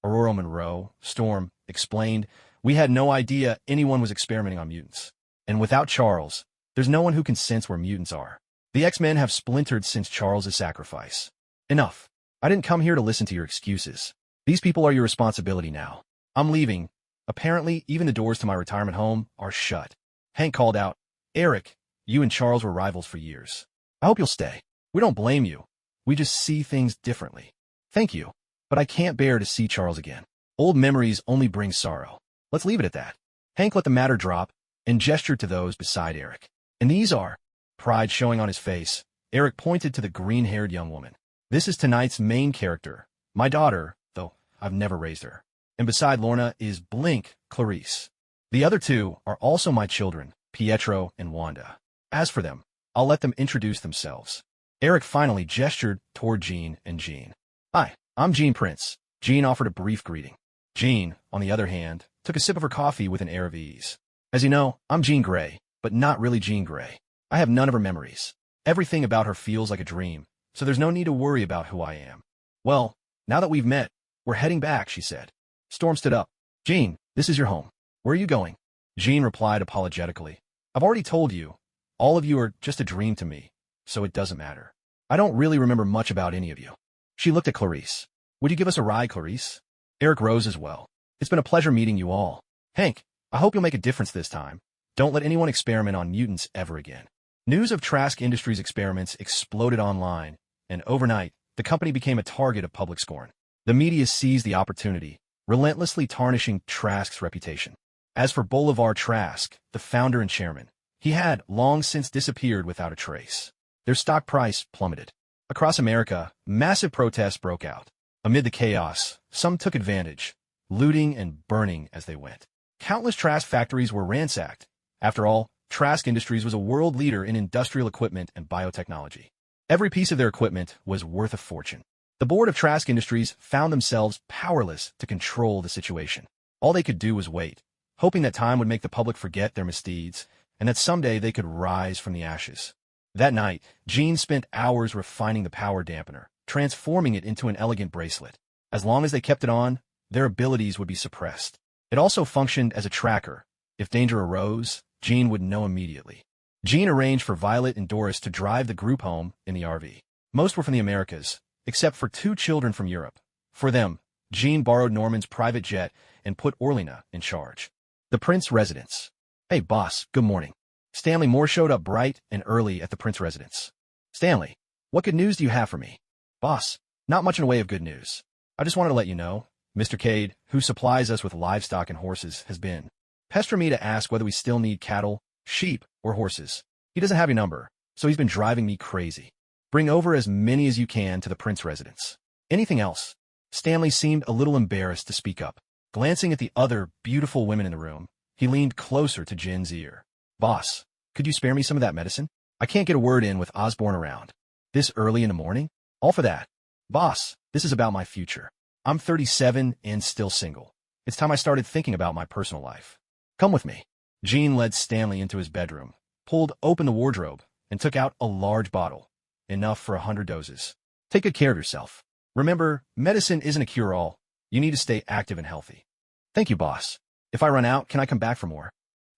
Aurora Monroe, Storm, explained, "We had no idea anyone was experimenting on mutants. And without Charles, there's no one who can sense where mutants are. The X-Men have splintered since Charles' sacrifice." "Enough. I didn't come here to listen to your excuses. These people are your responsibility now. I'm leaving. Apparently, even the doors to my retirement home are shut." Hank called out, "Eric, you and Charles were rivals for years. I hope you'll stay. We don't blame you. We just see things differently." "Thank you, but I can't bear to see Charles again. Old memories only bring sorrow. Let's leave it at that." Hank let the matter drop and gestured to those beside Eric. "And these are," pride showing on his face, Eric pointed to the green-haired young woman. "This is tonight's main character, my daughter, though I've never raised her. And beside Lorna is Blink, Clarice. The other two are also my children, Pietro and Wanda. As for them, I'll let them introduce themselves." Eric finally gestured toward Jean and Jean. "Hi, I'm Jean Prince." Jean offered a brief greeting. Jean, on the other hand, took a sip of her coffee with an air of ease. "As you know, I'm Jean Grey, but not really Jean Grey. I have none of her memories. Everything about her feels like a dream, so there's no need to worry about who I am." "Well, now that we've met, we're heading back," she said. Storm stood up. "Jean, this is your home. Where are you going?" Jean replied apologetically. "I've already told you. All of you are just a dream to me, so it doesn't matter. I don't really remember much about any of you." She looked at Clarice. "Would you give us a ride, Clarice?" Eric rose as well. "It's been a pleasure meeting you all. Hank, I hope you'll make a difference this time. Don't let anyone experiment on mutants ever again." News of Trask Industries' experiments exploded online, and overnight, the company became a target of public scorn. The media seized the opportunity, relentlessly tarnishing Trask's reputation. As for Bolivar Trask, the founder and chairman, he had long since disappeared without a trace. Their stock price plummeted. Across America, massive protests broke out. Amid the chaos, some took advantage, looting and burning as they went. Countless Trask factories were ransacked. After all, Trask Industries was a world leader in industrial equipment and biotechnology. Every piece of their equipment was worth a fortune. The board of Trask Industries found themselves powerless to control the situation. All they could do was wait, hoping that time would make the public forget their misdeeds, and that someday they could rise from the ashes. That night, Jean spent hours refining the power dampener, transforming it into an elegant bracelet. As long as they kept it on, their abilities would be suppressed. It also functioned as a tracker. If danger arose, Jean would know immediately. Jean arranged for Violet and Doris to drive the group home in the RV. Most were from the Americas, except for 2 children from Europe. For them, Jean borrowed Norman's private jet and put Orlina in charge. The Prince residence. "Hey, boss, good morning." Stanley Moore showed up bright and early at the Prince residence. "Stanley, what good news do you have for me?" "Boss, not much in the way of good news. I just wanted to let you know, Mr. Cade, who supplies us with livestock and horses, has been pestering me to ask whether we still need cattle, sheep, or horses. He doesn't have your number, so he's been driving me crazy. Bring over as many as you can to the Prince residence. Anything else?" Stanley seemed a little embarrassed to speak up. Glancing at the other beautiful women in the room, he leaned closer to Jin's ear. "Boss, could you spare me some of that medicine? I can't get a word in with Osborne around. This early in the morning? All for that. Boss, this is about my future. I'm 37 and still single. It's time I started thinking about my personal life. Come with me." Jean led Stanley into his bedroom, pulled open the wardrobe, and took out a large bottle, enough for 100 doses. "Take good care of yourself. Remember, medicine isn't a cure-all. You need to stay active and healthy. Thank you, boss. If I run out, can I come back for more?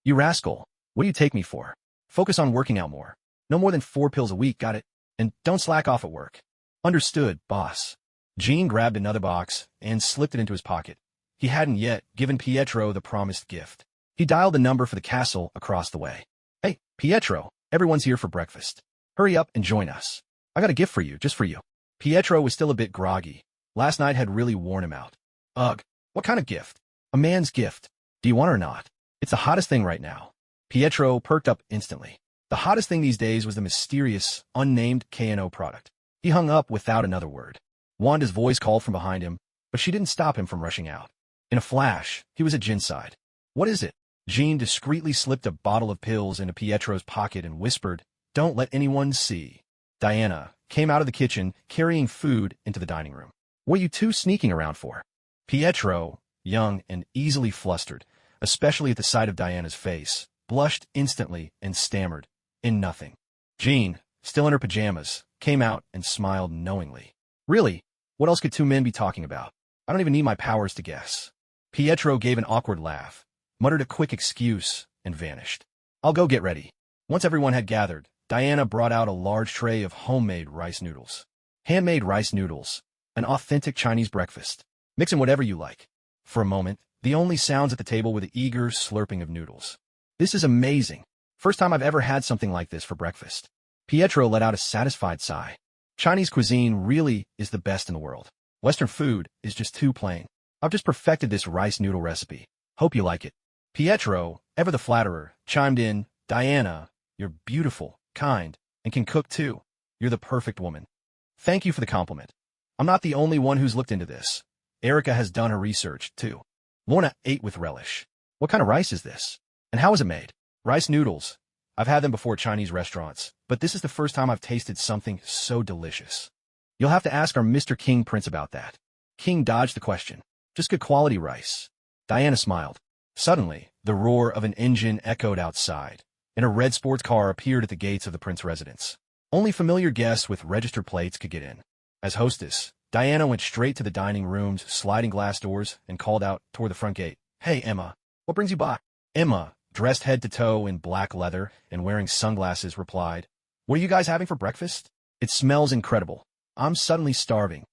You rascal. What do you take me for? Focus on working out more. No more than 4 pills a week, got it? And don't slack off at work. Understood, boss. Jean grabbed another box and slipped it into his pocket. He hadn't yet given Pietro the promised gift. He dialed the number for the castle across the way. Hey, Pietro, everyone's here for breakfast. Hurry up and join us. I got a gift for you, just for you. Pietro was still a bit groggy. Last night had really worn him out. Ugh, what kind of gift? A man's gift. Do you want it or not? It's the hottest thing right now. Pietro perked up instantly. The hottest thing these days was the mysterious, unnamed K&O product. He hung up without another word. Wanda's voice called from behind him, but she didn't stop him from rushing out. In a flash, he was at Jin's side. What is it? Jean discreetly slipped a bottle of pills into Pietro's pocket and whispered, "Don't let anyone see." Diana came out of the kitchen, carrying food into the dining room. What are you two sneaking around for? Pietro, young and easily flustered, especially at the sight of Diana's face, blushed instantly and stammered, "In nothing." Jean, still in her pajamas, came out and smiled knowingly. Really? What else could two men be talking about? I don't even need my powers to guess. Pietro gave an awkward laugh, muttered a quick excuse, and vanished. I'll go get ready. Once everyone had gathered, Diana brought out a large tray of homemade rice noodles. Handmade rice noodles, an authentic Chinese breakfast. Mix in whatever you like. For a moment, the only sounds at the table were the eager slurping of noodles. This is amazing. First time I've ever had something like this for breakfast. Pietro let out a satisfied sigh. Chinese cuisine really is the best in the world. Western food is just too plain. I've just perfected this rice noodle recipe. Hope you like it. Pietro, ever the flatterer, chimed in, "Diana, you're beautiful, kind, and can cook too. You're the perfect woman." Thank you for the compliment. I'm not the only one who's looked into this. Erica has done her research, too. Lorna ate with relish. What kind of rice is this? And how is it made? Rice noodles. I've had them before at Chinese restaurants, but this is the first time I've tasted something so delicious. You'll have to ask our Mr. King Prince about that. King dodged the question. Just good quality rice. Diana smiled. Suddenly, the roar of an engine echoed outside, and a red sports car appeared at the gates of the Prince residence. Only familiar guests with registered plates could get in. As hostess, Diana went straight to the dining room's sliding glass doors and called out toward the front gate. "Hey, Emma, what brings you by?" Emma, dressed head to toe in black leather and wearing sunglasses, replied, "What are you guys having for breakfast? It smells incredible. I'm suddenly starving."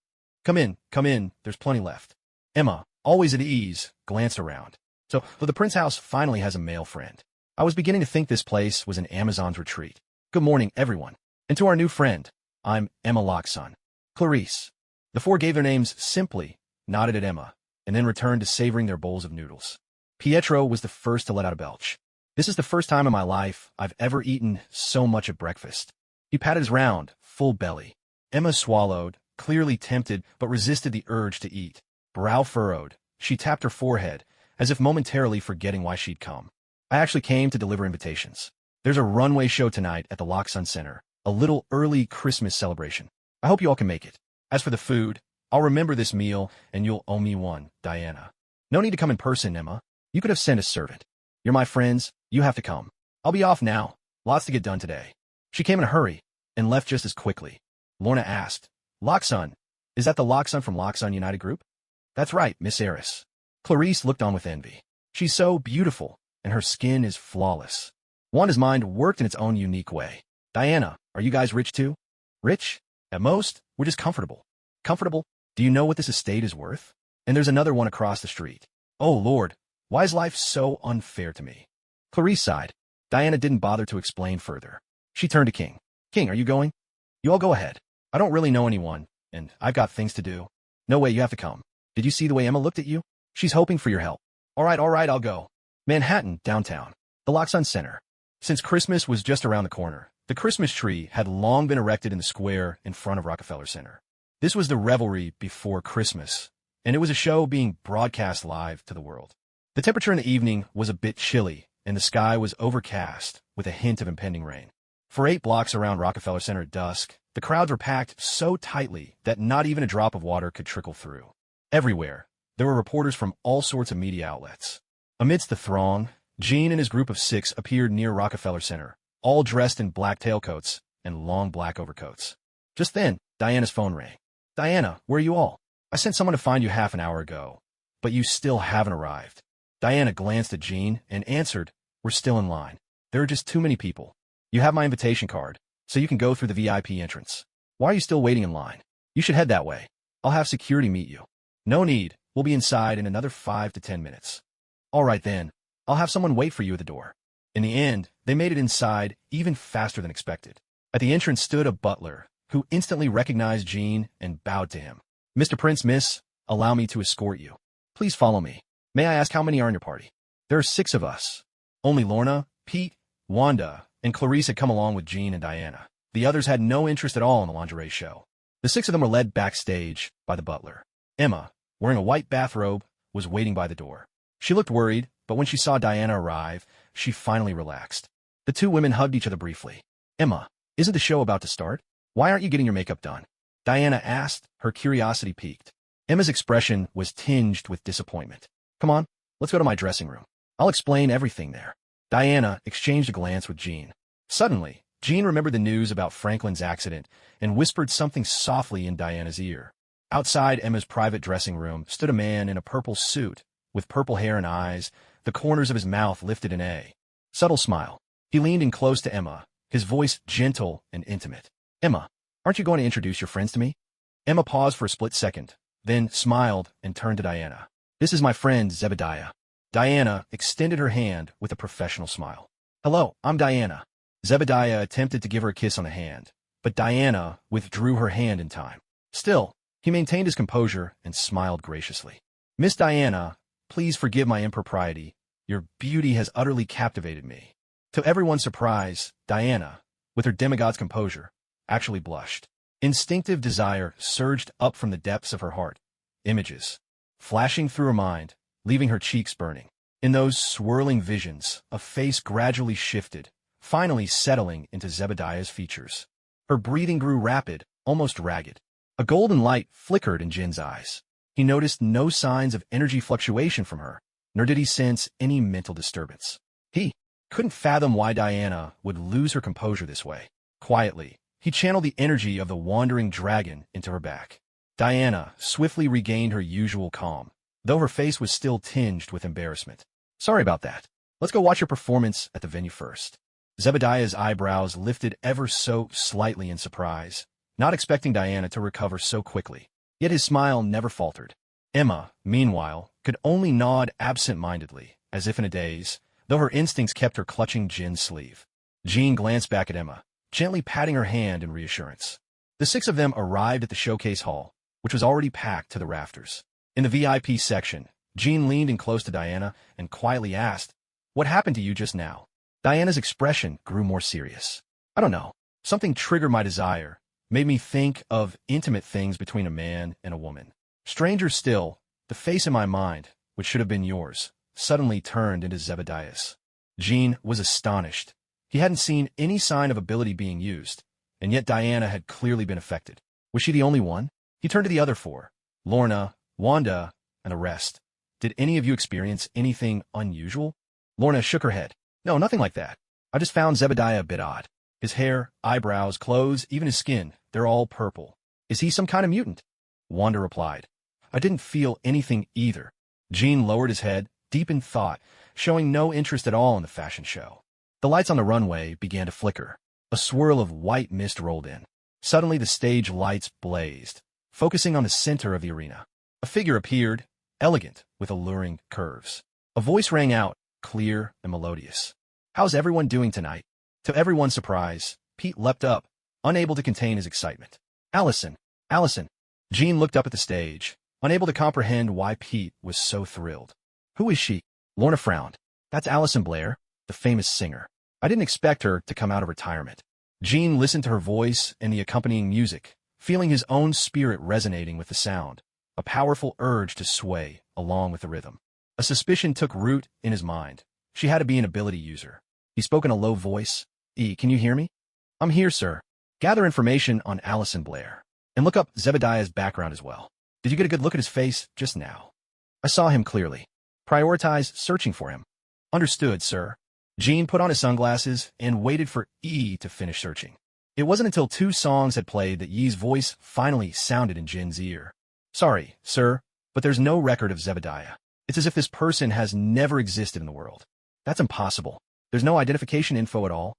Come in, there's plenty left." Emma, always at ease, glanced around. So the Prince house finally has a male friend. I was beginning to think this place was an Amazon's retreat. Good morning, everyone. And to our new friend, I'm Emma Loxon. Clarice. The four gave their names simply, nodded at Emma, and then returned to savoring their bowls of noodles. Pietro was the first to let out a belch. This is the first time in my life I've ever eaten so much at breakfast. He patted his round, full belly. Emma swallowed, clearly tempted, but resisted the urge to eat. Brow furrowed, she tapped her forehead, as if momentarily forgetting why she'd come. I actually came to deliver invitations. There's a runway show tonight at the Loxon Center, a little early Christmas celebration. I hope you all can make it. As for the food, I'll remember this meal, and you'll owe me one, Diana. No need to come in person, Emma. You could have sent a servant. You're my friends, you have to come. I'll be off now. Lots to get done today. She came in a hurry, and left just as quickly. Lorna asked, "Loxon, is that the Loxon from Loxon United Group?" "That's right, Miss Eris." Clarice looked on with envy. "She's so beautiful, and her skin is flawless." Wanda's mind worked in its own unique way. "Diana, are you guys rich too?" "Rich? At most, we're just comfortable." "Comfortable? Do you know what this estate is worth? And there's another one across the street. Oh, Lord, why is life so unfair to me?" Clarice sighed. Diana didn't bother to explain further. She turned to King. "King, are you going?" "You all go ahead. I don't really know anyone, and I've got things to do." "No way, you have to come. Did you see the way Emma looked at you? She's hoping for your help." All right, I'll go." Manhattan, downtown. The Loxon Center. Since Christmas was just around the corner, the Christmas tree had long been erected in the square in front of Rockefeller Center. This was the revelry before Christmas, and it was a show being broadcast live to the world. The temperature in the evening was a bit chilly, and the sky was overcast with a hint of impending rain. For 8 blocks around Rockefeller Center at dusk, the crowds were packed so tightly that not even a drop of water could trickle through. Everywhere, there were reporters from all sorts of media outlets. Amidst the throng, Gene and his group of 6 appeared near Rockefeller Center, all dressed in black tailcoats and long black overcoats. Just then, Diana's phone rang. Diana, where are you all? I sent someone to find you half an hour ago, but you still haven't arrived. Diana glanced at Jean and answered, we're still in line. There are just too many people. You have my invitation card, so you can go through the VIP entrance. Why are you still waiting in line? You should head that way. I'll have security meet you. No need. We'll be inside in another 5 to 10 minutes. All right then. I'll have someone wait for you at the door. In the end, they made it inside even faster than expected. At the entrance stood a butler, who instantly recognized Jean and bowed to him. Mr. Prince, miss, allow me to escort you. Please follow me. May I ask how many are in your party? There are 6 of us. Only Lorna, Pete, Wanda, and Clarice had come along with Jean and Diana. The others had no interest at all in the lingerie show. The 6 of them were led backstage by the butler. Emma, wearing a white bathrobe, was waiting by the door. She looked worried, but when she saw Diana arrive, she finally relaxed. The 2 women hugged each other briefly. Emma, isn't the show about to start? Why aren't you getting your makeup done? Diana asked, her curiosity piqued. Emma's expression was tinged with disappointment. Come on, let's go to my dressing room. I'll explain everything there. Diana exchanged a glance with Jean. Suddenly, Jean remembered the news about Franklin's accident and whispered something softly in Diana's ear. Outside Emma's private dressing room stood a man in a purple suit, with purple hair and eyes, the corners of his mouth lifted in a subtle smile. He leaned in close to Emma, his voice gentle and intimate. Emma, aren't you going to introduce your friends to me? Emma paused for a split second, then smiled and turned to Diana. This is my friend Zebediah. Diana extended her hand with a professional smile. Hello, I'm Diana. Zebediah attempted to give her a kiss on the hand, but Diana withdrew her hand in time. Still, he maintained his composure and smiled graciously. Miss Diana, please forgive my impropriety. Your beauty has utterly captivated me. To everyone's surprise, Diana, with her demigod's composure, actually blushed. Instinctive desire surged up from the depths of her heart. Images, flashing through her mind, leaving her cheeks burning. In those swirling visions, a face gradually shifted, finally settling into Zebediah's features. Her breathing grew rapid, almost ragged. A golden light flickered in Jin's eyes. He noticed no signs of energy fluctuation from her, nor did he sense any mental disturbance. He couldn't fathom why Diana would lose her composure this way. Quietly, he channeled the energy of the wandering dragon into her back. Diana swiftly regained her usual calm, though her face was still tinged with embarrassment. Sorry about that. Let's go watch your performance at the venue first. Zebediah's eyebrows lifted ever so slightly in surprise, not expecting Diana to recover so quickly. Yet his smile never faltered. Emma, meanwhile, could only nod absent-mindedly, as if in a daze, though her instincts kept her clutching Jin's sleeve. Jean glanced back at Emma, gently patting her hand in reassurance. The 6 of them arrived at the showcase hall, which was already packed to the rafters. In the VIP section, Jean leaned in close to Diana and quietly asked, "What happened to you just now?" Diana's expression grew more serious. "I don't know. Something triggered my desire, made me think of intimate things between a man and a woman. Stranger still, the face in my mind, which should have been yours, suddenly turned into Zebediah's." Jean was astonished. He hadn't seen any sign of ability being used, and yet Diana had clearly been affected. Was she the only one? He turned to the other 4, Lorna, Wanda, and the rest. Did any of you experience anything unusual? Lorna shook her head. No, nothing like that. I just found Zebediah a bit odd. His hair, eyebrows, clothes, even his skin, they're all purple. Is he some kind of mutant? Wanda replied. I didn't feel anything either. Jean lowered his head, deep in thought, showing no interest at all in the fashion show. The lights on the runway began to flicker. A swirl of white mist rolled in. Suddenly the stage lights blazed, focusing on the center of the arena. A figure appeared, elegant, with alluring curves. A voice rang out, clear and melodious. How's everyone doing tonight? To everyone's surprise, Pete leapt up, unable to contain his excitement. Allison! Allison! Jean looked up at the stage, unable to comprehend why Pete was so thrilled. Who is she? Lorna frowned. That's Allison Blair, the famous singer. I didn't expect her to come out of retirement. Jean listened to her voice and the accompanying music, feeling his own spirit resonating with the sound, a powerful urge to sway along with the rhythm. A suspicion took root in his mind. She had to be an ability user. He spoke in a low voice. Can you hear me? I'm here, sir. Gather information on Allison Blair. And look up Zebediah's background as well. Did you get a good look at his face just now? I saw him clearly. Prioritize searching for him. Understood, sir. Jean put on his sunglasses and waited for to finish searching. It wasn't until 2 songs had played that Yi's voice finally sounded in Jin's ear. Sorry, sir, but there's no record of Zebediah. It's as if this person has never existed in the world. That's impossible. There's no identification info at all.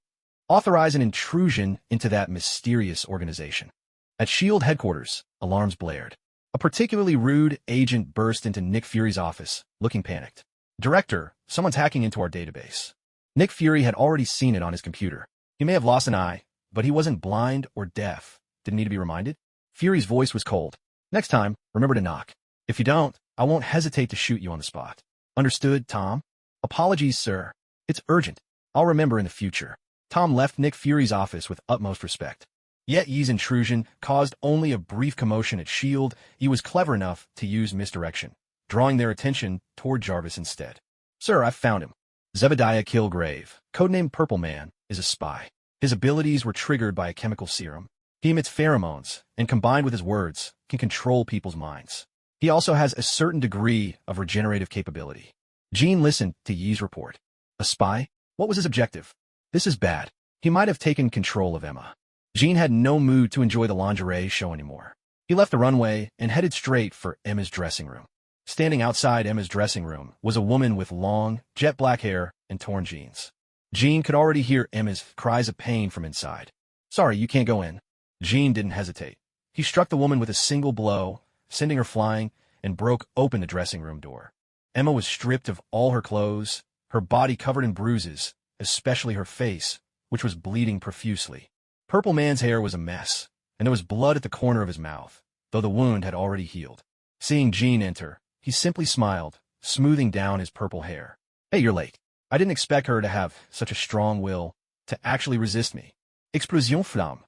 Authorize an intrusion into that mysterious organization. At S.H.I.E.L.D. headquarters, alarms blared. A particularly rude agent burst into Nick Fury's office, looking panicked. Director, someone's hacking into our database. Nick Fury had already seen it on his computer. He may have lost an eye, but he wasn't blind or deaf. Didn't need to be reminded. Fury's voice was cold. Next time, remember to knock. If you don't, I won't hesitate to shoot you on the spot. Understood, Tom? Apologies, sir. It's urgent. I'll remember in the future. Tom left Nick Fury's office with utmost respect. Yet Yi's intrusion caused only a brief commotion at S.H.I.E.L.D. He was clever enough to use misdirection, drawing their attention toward Jarvis instead. Sir, I've found him. Zebediah Kilgrave, codenamed Purple Man, is a spy. His abilities were triggered by a chemical serum. He emits pheromones, and combined with his words, can control people's minds. He also has a certain degree of regenerative capability. Jean listened to Yi's report. A spy? What was his objective? This is bad. He might have taken control of Emma. Jean had no mood to enjoy the lingerie show anymore. He left the runway and headed straight for Emma's dressing room. Standing outside Emma's dressing room was a woman with long, jet black hair and torn jeans. Jean could already hear Emma's cries of pain from inside. Sorry, you can't go in. Jean didn't hesitate. He struck the woman with a single blow, sending her flying, and broke open the dressing room door. Emma was stripped of all her clothes, her body covered in bruises, especially her face, which was bleeding profusely. Purple Man's hair was a mess, and there was blood at the corner of his mouth, though the wound had already healed. Seeing Jean enter, he simply smiled, smoothing down his purple hair. Hey, you're late. I didn't expect her to have such a strong will to actually resist me. Explosion flamme.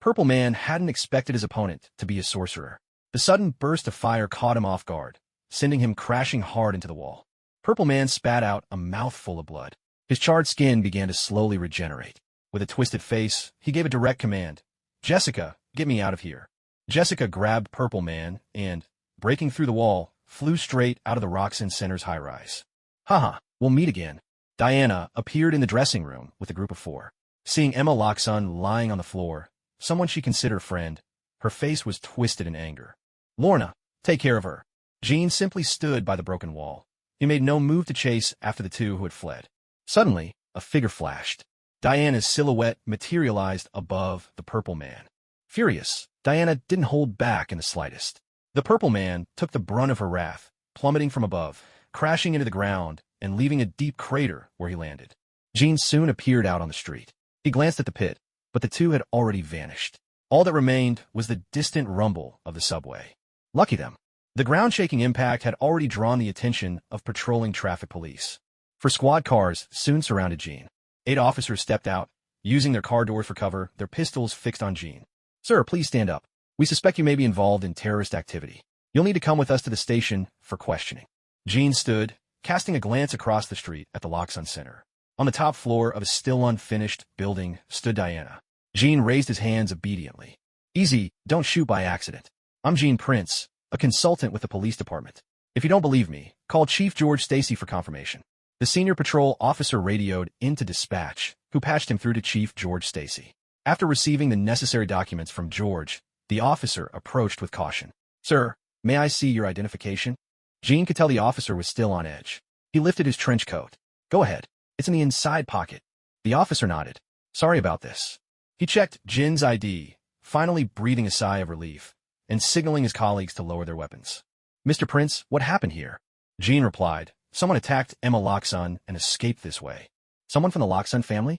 Purple Man hadn't expected his opponent to be a sorcerer. The sudden burst of fire caught him off guard, sending him crashing hard into the wall. Purple Man spat out a mouthful of blood. His charred skin began to slowly regenerate. With a twisted face, he gave a direct command. Jessica, get me out of here. Jessica grabbed Purple Man and, breaking through the wall, flew straight out of the Roxanne Center's high-rise. Haha, we'll meet again. Diana appeared in the dressing room with a group of 4. Seeing Emma Loxon lying on the floor, someone she considered a friend, her face was twisted in anger. Lorna, take care of her. Jean simply stood by the broken wall. He made no move to chase after the 2 who had fled. Suddenly, a figure flashed. Diana's silhouette materialized above the Purple Man. Furious, Diana didn't hold back in the slightest. The Purple Man took the brunt of her wrath, plummeting from above, crashing into the ground, and leaving a deep crater where he landed. Jean soon appeared out on the street. He glanced at the pit, but the 2 had already vanished. All that remained was the distant rumble of the subway. Lucky them. The ground-shaking impact had already drawn the attention of patrolling traffic police. 4 squad cars soon surrounded Jean. 8 officers stepped out, using their car doors for cover, their pistols fixed on Jean. Sir, please stand up. We suspect you may be involved in terrorist activity. You'll need to come with us to the station for questioning. Jean stood, casting a glance across the street at the Loxon Center. On the top floor of a still unfinished building stood Diana. Jean raised his hands obediently. Easy, don't shoot by accident. I'm Jean Prince, a consultant with the police department. If you don't believe me, call Chief George Stacy for confirmation. The senior patrol officer radioed into dispatch, who patched him through to Chief George Stacy. After receiving the necessary documents from George, the officer approached with caution. Sir, may I see your identification? Jean could tell the officer was still on edge. He lifted his trench coat. Go ahead. It's in the inside pocket. The officer nodded. Sorry about this. He checked Jin's ID, finally breathing a sigh of relief, and signaling his colleagues to lower their weapons. Mr. Prince, what happened here? Jean replied. Someone attacked Emma Loxon and escaped this way. Someone from the Loxon family?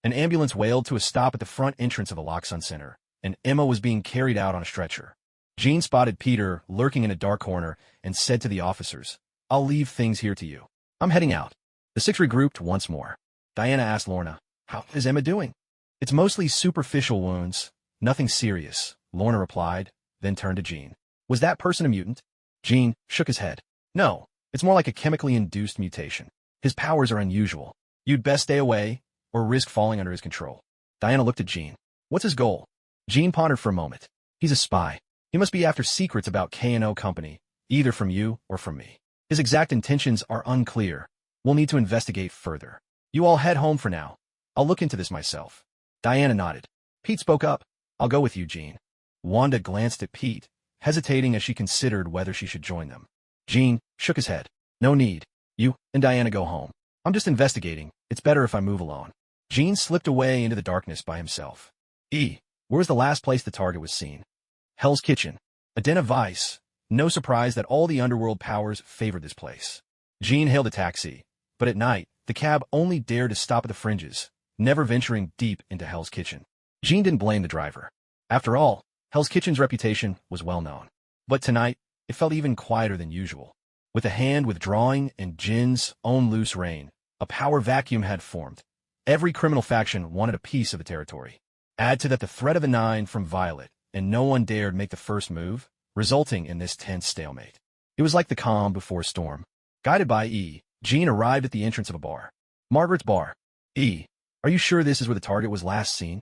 An ambulance wailed to a stop at the front entrance of the Loxon Center, and Emma was being carried out on a stretcher. Jean spotted Peter lurking in a dark corner and said to the officers, I'll leave things here to you. I'm heading out. The 6 regrouped once more. Diana asked Lorna, How is Emma doing? It's mostly superficial wounds, nothing serious, Lorna replied, then turned to Jean. Was that person a mutant? Jean shook his head. No, it's more like a chemically induced mutation. His powers are unusual. You'd best stay away, or risk falling under his control. Diana looked at Jean. What's his goal? Jean pondered for a moment. He's a spy. He must be after secrets about K&O Company, either from you or from me. His exact intentions are unclear. We'll need to investigate further. You all head home for now. I'll look into this myself. Diana nodded. Pete spoke up. I'll go with you, Jean. Wanda glanced at Pete, hesitating as she considered whether she should join them. Jean shook his head. No need. You and Diana go home. I'm just investigating. It's better if I move alone. Jean slipped away into the darkness by himself. Where's the last place the target was seen? Hell's Kitchen. A den of vice. No surprise that all the underworld powers favored this place. Jean hailed a taxi, but at night, the cab only dared to stop at the fringes, never venturing deep into Hell's Kitchen. Jean didn't blame the driver. After all, Hell's Kitchen's reputation was well known. But tonight, it felt even quieter than usual. With a hand withdrawing and Jin's own loose rein, a power vacuum had formed. Every criminal faction wanted a piece of the territory. Add to that the threat of a 9 from Violet, and no one dared make the first move, resulting in this tense stalemate. It was like the calm before a storm. Guided by Jean arrived at the entrance of a bar. Margaret's Bar. Are you sure this is where the target was last seen?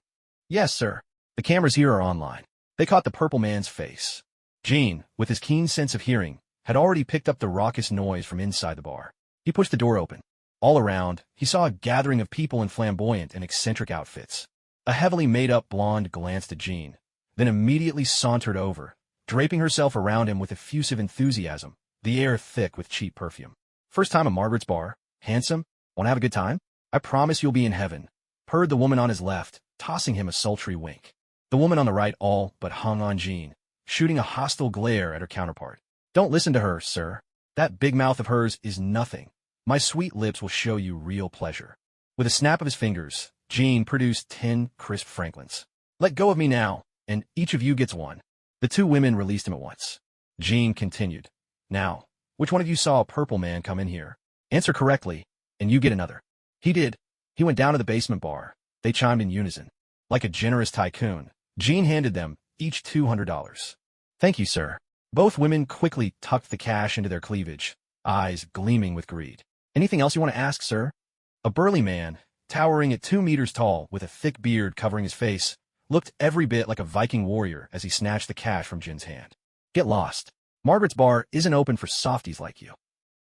Yes, sir. The cameras here are online. They caught the purple man's face. Jean, with his keen sense of hearing, had already picked up the raucous noise from inside the bar. He pushed the door open. All around, he saw a gathering of people in flamboyant and eccentric outfits. A heavily made-up blonde glanced at Jean, then immediately sauntered over, draping herself around him with effusive enthusiasm, the air thick with cheap perfume. First time at Margaret's Bar? Handsome? Want to have a good time? I promise you'll be in heaven, purred the woman on his left, tossing him a sultry wink. The woman on the right all but hung on Jean, shooting a hostile glare at her counterpart. Don't listen to her, sir. That big mouth of hers is nothing. My sweet lips will show you real pleasure. With a snap of his fingers, Jean produced 10 crisp Franklins. Let go of me now, and each of you gets one. The two women released him at once. Jean continued. Now, which one of you saw a purple man come in here? Answer correctly, and you get another. He did. He went down to the basement bar. They chimed in unison. Like a generous tycoon, Jean handed them each $200. Thank you, sir. Both women quickly tucked the cash into their cleavage, eyes gleaming with greed. Anything else you want to ask, sir? A burly man, towering at 2 meters tall with a thick beard covering his face, looked every bit like a Viking warrior as he snatched the cash from Jin's hand. Get lost. Margaret's Bar isn't open for softies like you.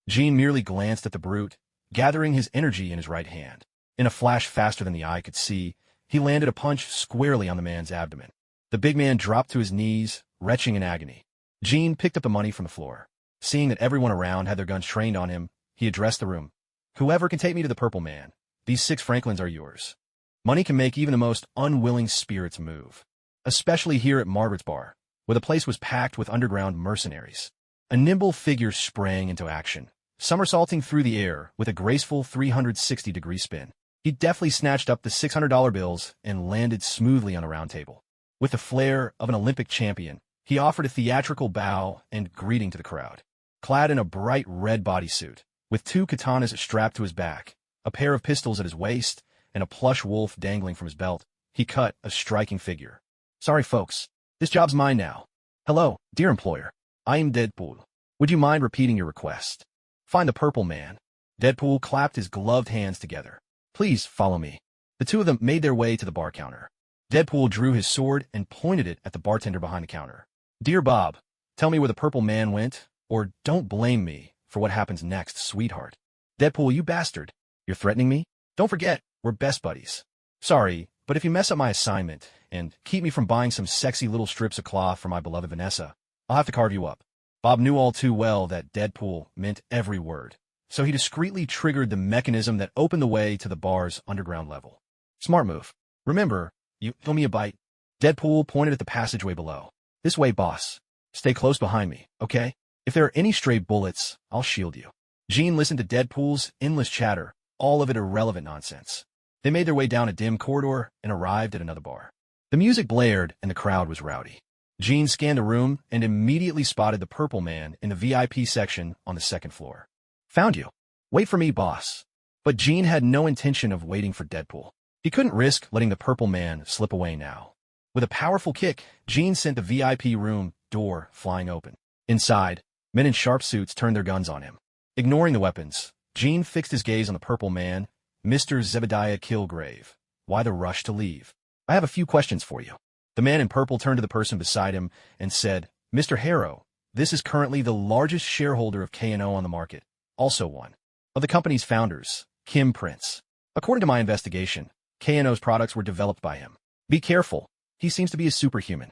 Jean merely glanced at the brute, gathering his energy in his right hand. In a flash faster than the eye could see, he landed a punch squarely on the man's abdomen. The big man dropped to his knees, retching in agony. Jean picked up the money from the floor. Seeing that everyone around had their guns trained on him, he addressed the room. Whoever can take me to the purple man, these 6 Franklins are yours. Money can make even the most unwilling spirits move. Especially here at Margaret's Bar, where the place was packed with underground mercenaries. A nimble figure sprang into action, somersaulting through the air with a graceful 360-degree spin. He deftly snatched up the $600 bills and landed smoothly on a round table. With the flair of an Olympic champion, he offered a theatrical bow and greeting to the crowd. Clad in a bright red bodysuit, with 2 katanas strapped to his back, a pair of pistols at his waist, and a plush wolf dangling from his belt, he cut a striking figure. Sorry, folks. This job's mine now. Hello, dear employer. I am Deadpool. Would you mind repeating your request? Find the purple man. Deadpool clapped his gloved hands together. Please follow me. The two of them made their way to the bar counter. Deadpool drew his sword and pointed it at the bartender behind the counter. Dear Bob, tell me where the purple man went, or don't blame me for what happens next, sweetheart. Deadpool, you bastard. You're threatening me? Don't forget, we're best buddies. Sorry, but if you mess up my assignment and keep me from buying some sexy little strips of cloth for my beloved Vanessa, I'll have to carve you up. Bob knew all too well that Deadpool meant every word, so he discreetly triggered the mechanism that opened the way to the bar's underground level. Smart move. Remember, you owe me a bite. Deadpool pointed at the passageway below. This way, boss. Stay close behind me, okay? If there are any stray bullets, I'll shield you. Jean listened to Deadpool's endless chatter, all of it irrelevant nonsense. They made their way down a dim corridor and arrived at another bar. The music blared and the crowd was rowdy. Jean scanned the room and immediately spotted the purple man in the VIP section on the 2nd floor. Found you. Wait for me, boss. But Jean had no intention of waiting for Deadpool. He couldn't risk letting the purple man slip away now. With a powerful kick, Jean sent the VIP room door flying open. Inside, men in sharp suits turned their guns on him. Ignoring the weapons, Jean fixed his gaze on the purple man, Mr. Zebediah Kilgrave. Why the rush to leave? I have a few questions for you. The man in purple turned to the person beside him and said, Mr. Harrow, this is currently the largest shareholder of K&O on the market, also one of the company's founders, Kim Prince. According to my investigation, K&O's products were developed by him. Be careful. He seems to be a superhuman.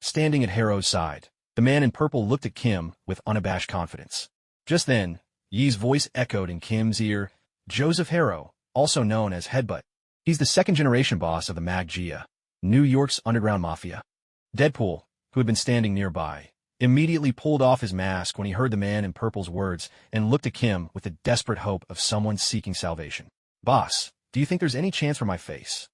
Standing at Harrow's side, the man in purple looked at Kim with unabashed confidence. Just then, Yi's voice echoed in Kim's ear. Joseph Harrow, also known as Headbutt. He's the second-generation boss of the Mag-Gia, New York's underground mafia. Deadpool, who had been standing nearby, immediately pulled off his mask when he heard the man in purple's words and looked at Kim with the desperate hope of someone seeking salvation. Boss, do you think there's any chance for my face?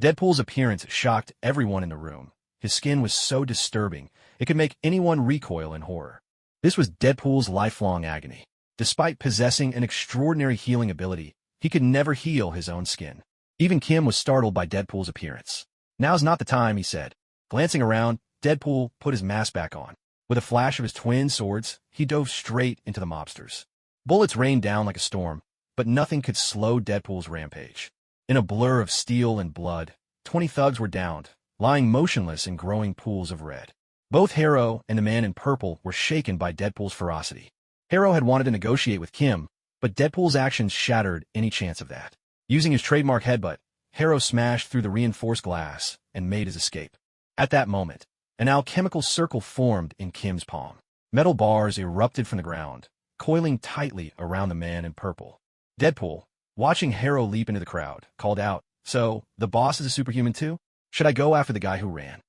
Deadpool's appearance shocked everyone in the room. His skin was so disturbing, it could make anyone recoil in horror. This was Deadpool's lifelong agony. Despite possessing an extraordinary healing ability, he could never heal his own skin. Even Kim was startled by Deadpool's appearance. Now's not the time, he said. Glancing around, Deadpool put his mask back on. With a flash of his twin swords, he dove straight into the mobsters. Bullets rained down like a storm, but nothing could slow Deadpool's rampage. In a blur of steel and blood, 20 thugs were downed, lying motionless in growing pools of red. Both Harrow and the man in purple were shaken by Deadpool's ferocity. Harrow had wanted to negotiate with Kim, but Deadpool's actions shattered any chance of that. Using his trademark headbutt, Harrow smashed through the reinforced glass and made his escape. At that moment, an alchemical circle formed in Kim's palm. Metal bars erupted from the ground, coiling tightly around the man in purple. Deadpool, watching Harrow leap into the crowd, called out, "So, the boss is a superhuman too? Should I go after the guy who ran?"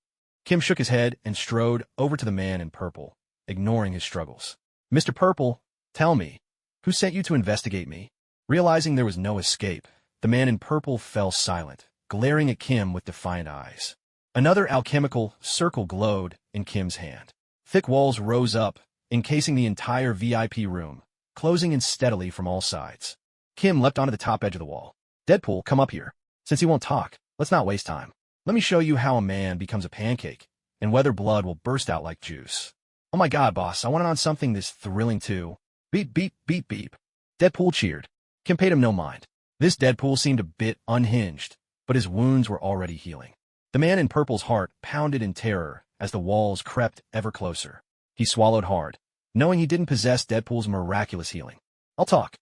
Kim shook his head and strode over to the man in purple, ignoring his struggles. "Mr. Purple, tell me, who sent you to investigate me?" Realizing there was no escape, the man in purple fell silent, glaring at Kim with defiant eyes. Another alchemical circle glowed in Kim's hand. Thick walls rose up, encasing the entire VIP room, closing in steadily from all sides. Kim leapt onto the top edge of the wall. "Deadpool, come up here. Since he won't talk, let's not waste time. Let me show you how a man becomes a pancake, and whether blood will burst out like juice." "Oh my god, boss, I want it on something this thrilling too." Beep, beep, beep, beep. Deadpool cheered. Kim paid him no mind. This Deadpool seemed a bit unhinged, but his wounds were already healing. The man in purple's heart pounded in terror as the walls crept ever closer. He swallowed hard, knowing he didn't possess Deadpool's miraculous healing. I'll talk.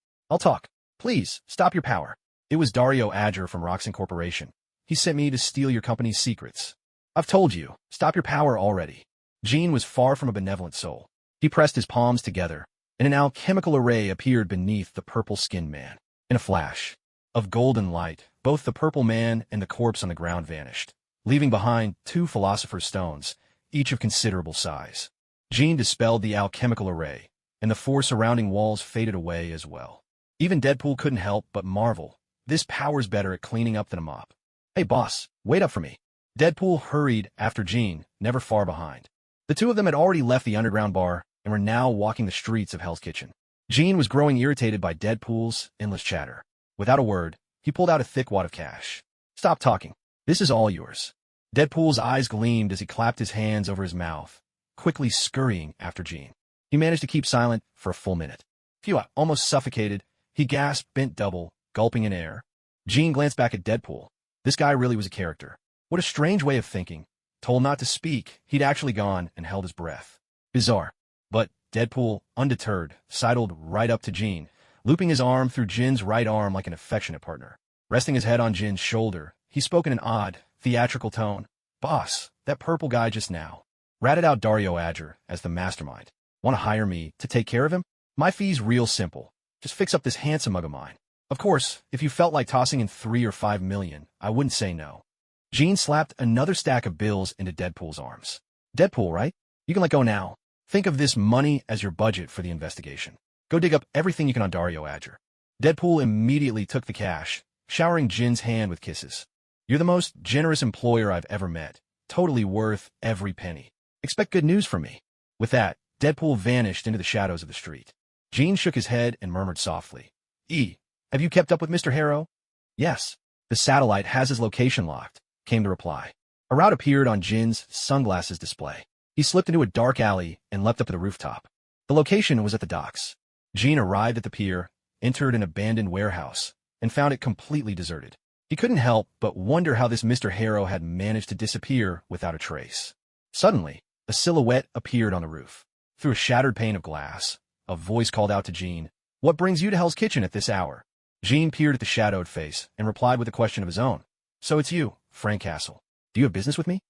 Please, stop your power." It was Dario Azure from Roxon Corporation. "He sent me to steal your company's secrets." "I've told you, stop your power already." Gene was far from a benevolent soul. He pressed his palms together, and an alchemical array appeared beneath the purple-skinned man. In a flash of golden light, both the purple man and the corpse on the ground vanished, leaving behind 2 philosopher's stones, each of considerable size. Gene dispelled the alchemical array, and the 4 surrounding walls faded away as well. Even Deadpool couldn't help but marvel. This power's better at cleaning up than a mop. "Hey boss, wait up for me." Deadpool hurried after Gene, never far behind. The 2 of them had already left the underground bar and were now walking the streets of Hell's Kitchen. Gene was growing irritated by Deadpool's endless chatter. Without a word, he pulled out a thick wad of cash. "Stop talking. This is all yours." Deadpool's eyes gleamed as he clapped his hands over his mouth, quickly scurrying after Gene. He managed to keep silent for a full minute. Phew, almost suffocated. He gasped, bent double, gulping in air. Gene glanced back at Deadpool. This guy really was a character. What a strange way of thinking. Told not to speak, he'd actually gone and held his breath. Bizarre. But Deadpool, undeterred, sidled right up to Gene, looping his arm through Jin's right arm like an affectionate partner. Resting his head on Jin's shoulder, he spoke in an odd, theatrical tone. "Boss, that purple guy just now," ratted out Dario Azure as the mastermind. "Want to hire me to take care of him? My fee's real simple. Just fix up this handsome mug of mine. Of course, if you felt like tossing in 3 or 5 million, I wouldn't say no." Gene slapped another stack of bills into Deadpool's arms. "Deadpool, right? You can let go now. Think of this money as your budget for the investigation. Go dig up everything you can on Dario Azure." Deadpool immediately took the cash, showering Jin's hand with kisses. "You're the most generous employer I've ever met. Totally worth every penny. Expect good news from me." With that, Deadpool vanished into the shadows of the street. Gene shook his head and murmured softly, "Have you kept up with Mr. Harrow?" "Yes. The satellite has his location locked," came the reply. A route appeared on Jin's sunglasses display. He slipped into a dark alley and leapt up to the rooftop. The location was at the docks. Gene arrived at the pier, entered an abandoned warehouse, and found it completely deserted. He couldn't help but wonder how this Mr. Harrow had managed to disappear without a trace. Suddenly, a silhouette appeared on the roof. Through a shattered pane of glass, a voice called out to Gene, "What brings you to Hell's Kitchen at this hour?" Gene peered at the shadowed face and replied with a question of his own. "So it's you, Frank Castle. Do you have business with me?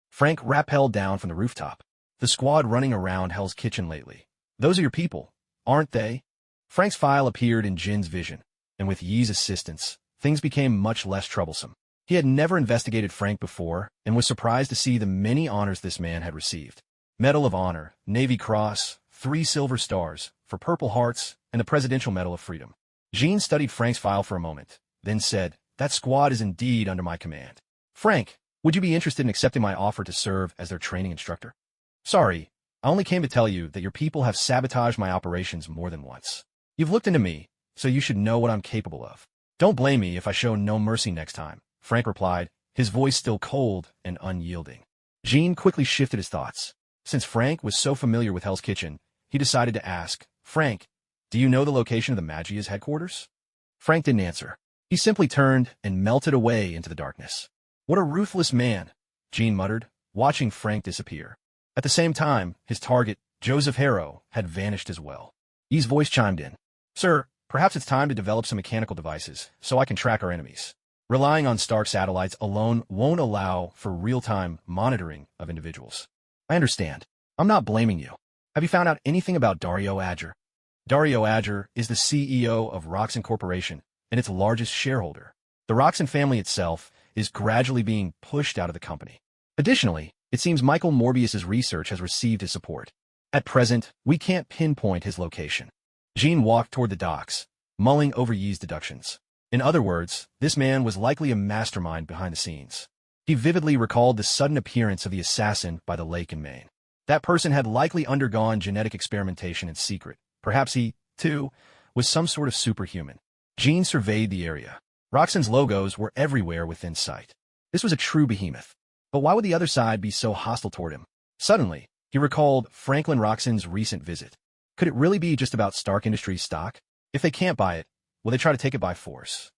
Frank rappelled down from the rooftop. The squad running around Hell's Kitchen lately. Those are your people, aren't they? Frank's file appeared in Jin's vision, and with Yi's assistance, things became much less troublesome. He had never investigated Frank before and was surprised to see the many honors this man had received. Medal of Honor, Navy Cross, 3 silver stars, for Purple Hearts, and the Presidential Medal of Freedom. Jin studied Frank's file for a moment, then said, "That squad is indeed under my command. Frank, would you be interested in accepting my offer to serve as their training instructor?" "Sorry, I only came to tell you that your people have sabotaged my operations more than once. You've looked into me, so you should know what I'm capable of. Don't blame me if I show no mercy next time," Frank replied, his voice still cold and unyielding. Jin quickly shifted his thoughts. Since Frank was so familiar with Hell's Kitchen, he decided to ask, "Frank, do you know the location of the Magia's headquarters?" Frank didn't answer. He simply turned and melted away into the darkness. "What a ruthless man," Jin muttered, watching Frank disappear. At the same time, his target, Joseph Harrow, had vanished as well. Yi's voice chimed in. "Sir, perhaps it's time to develop some mechanical devices so I can track our enemies. Relying on Stark satellites alone won't allow for real-time monitoring of individuals." "I understand. I'm not blaming you. Have you found out anything about Dario Azure?" Dario Azure is the CEO of Roxxon Corporation and its largest shareholder. The Roxxon family itself is gradually being pushed out of the company. Additionally, it seems Michael Morbius's research has received his support. At present, we can't pinpoint his location. Jin walked toward the docks, mulling over Yi's deductions. In other words, this man was likely a mastermind behind the scenes. He vividly recalled the sudden appearance of the assassin by the lake in Maine. That person had likely undergone genetic experimentation in secret. Perhaps he, too, was some sort of superhuman. Jin surveyed the area. Roxxon's logos were everywhere within sight. This was a true behemoth. But why would the other side be so hostile toward him? Suddenly, he recalled Franklin Roxxon's recent visit. Could it really be just about Stark Industries stock? If they can't buy it, will they try to take it by force?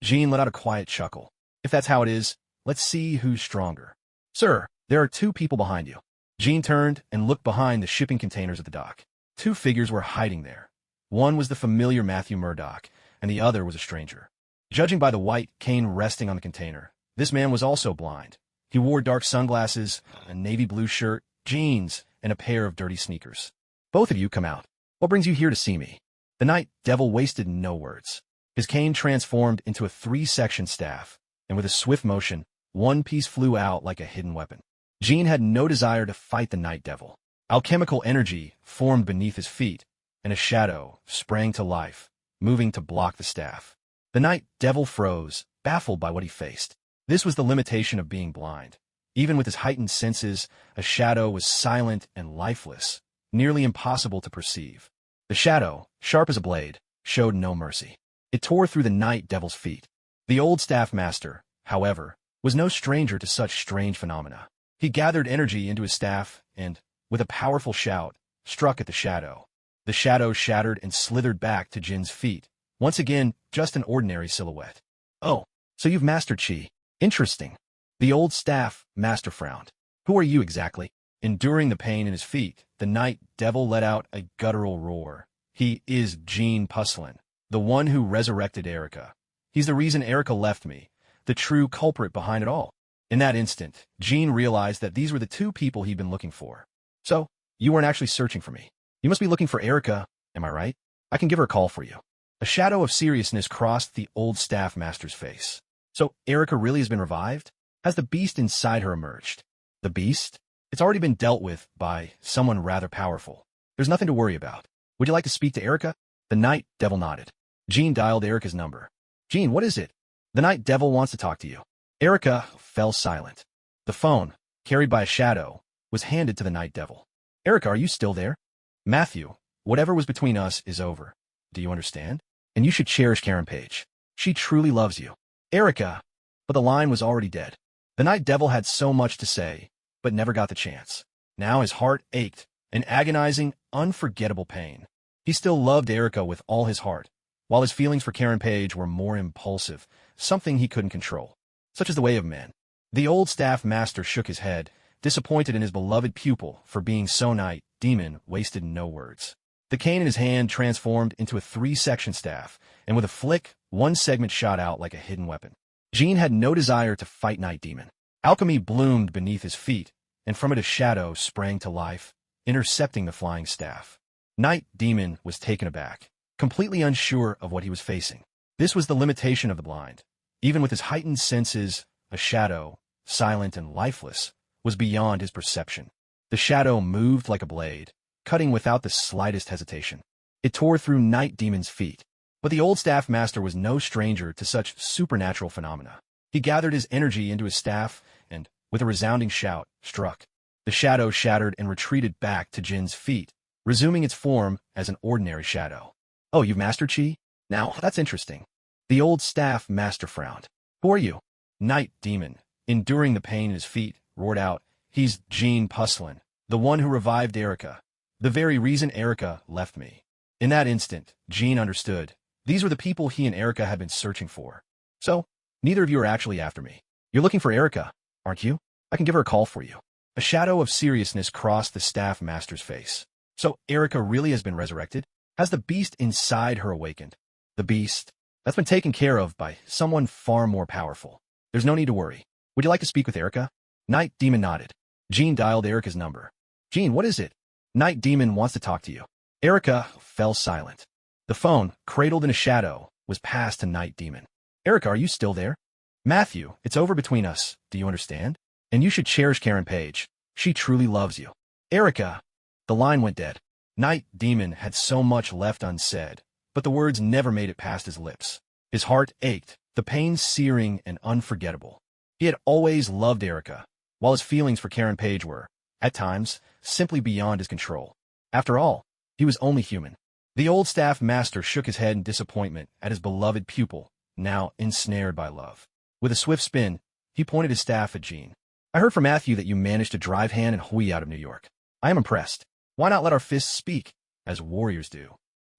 Jin let out a quiet chuckle. If that's how it is, let's see who's stronger. "Sir, there are 2 people behind you." Jin turned and looked behind the shipping containers at the dock. 2 figures were hiding there. One was the familiar Matthew Murdoch, and the other was a stranger. Judging by the white cane resting on the container, this man was also blind. He wore dark sunglasses, a navy blue shirt, jeans, and a pair of dirty sneakers. "Both of you come out. What brings you here to see me?" The Night Devil wasted no words. His cane transformed into a 3-section staff, and with a swift motion, one piece flew out like a hidden weapon. Jin had no desire to fight the Night Devil. Alchemical energy formed beneath his feet, and a shadow sprang to life, moving to block the staff. The Night Devil froze, baffled by what he faced. This was the limitation of being blind. Even with his heightened senses, a shadow was silent and lifeless, nearly impossible to perceive. The shadow, sharp as a blade, showed no mercy. It tore through the Night Devil's feet. The old staff master, however, was no stranger to such strange phenomena. He gathered energy into his staff and, with a powerful shout, struck at the shadow. The shadow shattered and slithered back to Jin's feet, once again just an ordinary silhouette. "Oh, so you've mastered Qi. Interesting." The old staff master frowned. "Who are you exactly?" Enduring the pain in his feet, the Night Devil let out a guttural roar. "He is Jin Puslin, the one who resurrected Erica. He's the reason Erica left me, the true culprit behind it all." In that instant, Jin realized that these were the 2 people he'd been looking for. "So, you weren't actually searching for me. You must be looking for Erica, am I right? I can give her a call for you." A shadow of seriousness crossed the old staff master's face. "So, Erica really has been revived? Has the beast inside her emerged?" "The beast? It's already been dealt with by someone rather powerful. There's nothing to worry about. Would you like to speak to Erica?" The Night Devil nodded. Jin dialed Erica's number. "Jin, what is it?" "The Night Devil wants to talk to you." Erica fell silent. The phone, carried by a shadow, was handed to the Night Devil. "Erica, are you still there?" "Matthew, whatever was between us is over. Do you understand? And you should cherish Karen Page. She truly loves you." "Erica," but the line was already dead. The Night Devil had so much to say, but never got the chance. Now his heart ached, an agonizing, unforgettable pain. He still loved Erica with all his heart, while his feelings for Karen Page were more impulsive, something he couldn't control. Such is the way of men. The old staff master shook his head, disappointed in his beloved pupil for being so night. Demon wasted no words. The cane in his hand transformed into a 3-section staff, and with a flick, one segment shot out like a hidden weapon. Jin had no desire to fight Night Demon. Alchemy bloomed beneath his feet, and from it a shadow sprang to life, intercepting the flying staff. Night Demon was taken aback, completely unsure of what he was facing. This was the limitation of the blind. Even with his heightened senses, a shadow, silent and lifeless, was beyond his perception. The shadow moved like a blade, cutting without the slightest hesitation. It tore through Night Demon's feet. But the old staff master was no stranger to such supernatural phenomena. He gathered his energy into his staff and, with a resounding shout, struck. The shadow shattered and retreated back to Jin's feet, resuming its form as an ordinary shadow. "Oh, you've mastered Qi? Now, that's interesting." The old staff master frowned. "Who are you?" Night Demon, enduring the pain in his feet, roared out, "He's Jean Puslin, the one who revived Erica. The very reason Erica left me." In that instant, Jean understood. These were the people he and Erica had been searching for. "So, neither of you are actually after me. You're looking for Erica, aren't you? I can give her a call for you." A shadow of seriousness crossed the staff master's face. "So, Erica really has been resurrected? Has the beast inside her awakened?" "The beast? That's been taken care of by someone far more powerful. There's no need to worry. Would you like to speak with Erica?" Night Demon nodded. Jean dialed Erica's number. "Jean, what is it?" "Night Demon wants to talk to you." Erica fell silent. The phone, cradled in a shadow, was passed to Night Demon. "Erica, are you still there?" "Matthew, it's over between us. Do you understand? And you should cherish Karen Page. She truly loves you." "Erica." The line went dead. Night Demon had so much left unsaid, but the words never made it past his lips. His heart ached, the pain searing and unforgettable. He had always loved Erica, while his feelings for Karen Page were, at times, simply beyond his control. After all, he was only human. The old staff master shook his head in disappointment at his beloved pupil, now ensnared by love. With a swift spin, he pointed his staff at Jean. "I heard from Matthew that you managed to drive Han and Hui out of New York. I am impressed. Why not let our fists speak, as warriors do?"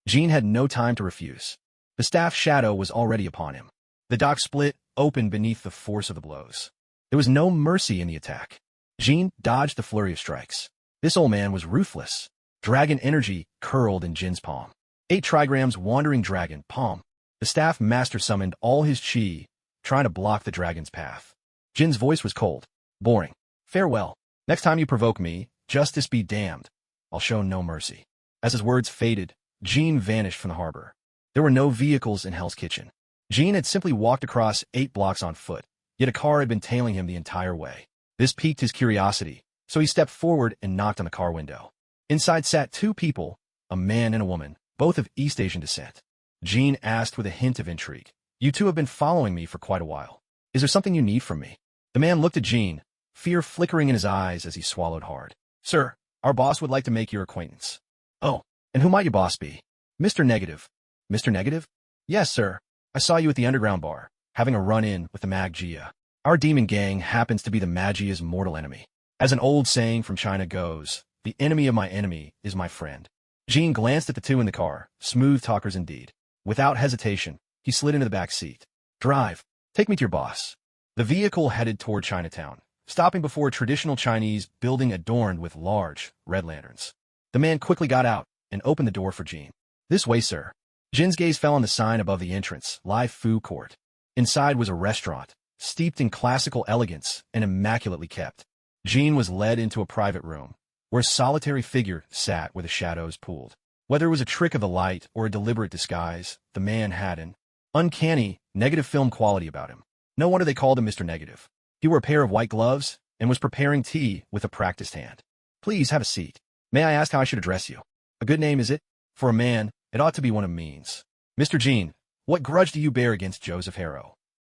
Jean had no time to refuse. The staff shadow was already upon him. The dock split open beneath the force of the blows. There was no mercy in the attack. Jean dodged the flurry of strikes. This old man was ruthless. Dragon energy curled in Jin's palm. 8 trigrams wandering dragon palm. The staff master summoned all his chi, trying to block the dragon's path. Jin's voice was cold. "Boring. Farewell. Next time you provoke me, justice be damned. I'll show no mercy." As his words faded, Jean vanished from the harbor. There were no vehicles in Hell's Kitchen. Jean had simply walked across 8 blocks on foot, yet a car had been tailing him the entire way. This piqued his curiosity, so he stepped forward and knocked on the car window. Inside sat 2 people, a man and a woman, both of East Asian descent. Jean asked with a hint of intrigue, "You two have been following me for quite a while. Is there something you need from me?" The man looked at Jean, fear flickering in his eyes as he swallowed hard. "Sir, our boss would like to make your acquaintance." "Oh, and who might your boss be?" "Mr. Negative." "Mr. Negative?" "Yes, sir. I saw you at the underground bar, having a run-in with the Mag-Gia. Our demon gang happens to be the Mag-Gia's mortal enemy. As an old saying from China goes, the enemy of my enemy is my friend." Jean glanced at the 2 in the car, smooth talkers indeed. Without hesitation, he slid into the back seat. "Drive. Take me to your boss." The vehicle headed toward Chinatown, stopping before a traditional Chinese building adorned with large, red lanterns. The man quickly got out and opened the door for Jean. "This way, sir." Jin's gaze fell on the sign above the entrance, Live Food Court. Inside was a restaurant, steeped in classical elegance and immaculately kept. Jean was led into a private room, where a solitary figure sat where the shadows pooled. Whether it was a trick of the light or a deliberate disguise, the man had an uncanny, negative film quality about him. No wonder they called him Mr. Negative. He wore a pair of white gloves and was preparing tea with a practiced hand. "Please have a seat. May I ask how I should address you?" "A good name, is it? For a man, it ought to be one of means." "Mr. Jean, what grudge do you bear against Joseph Harrow?"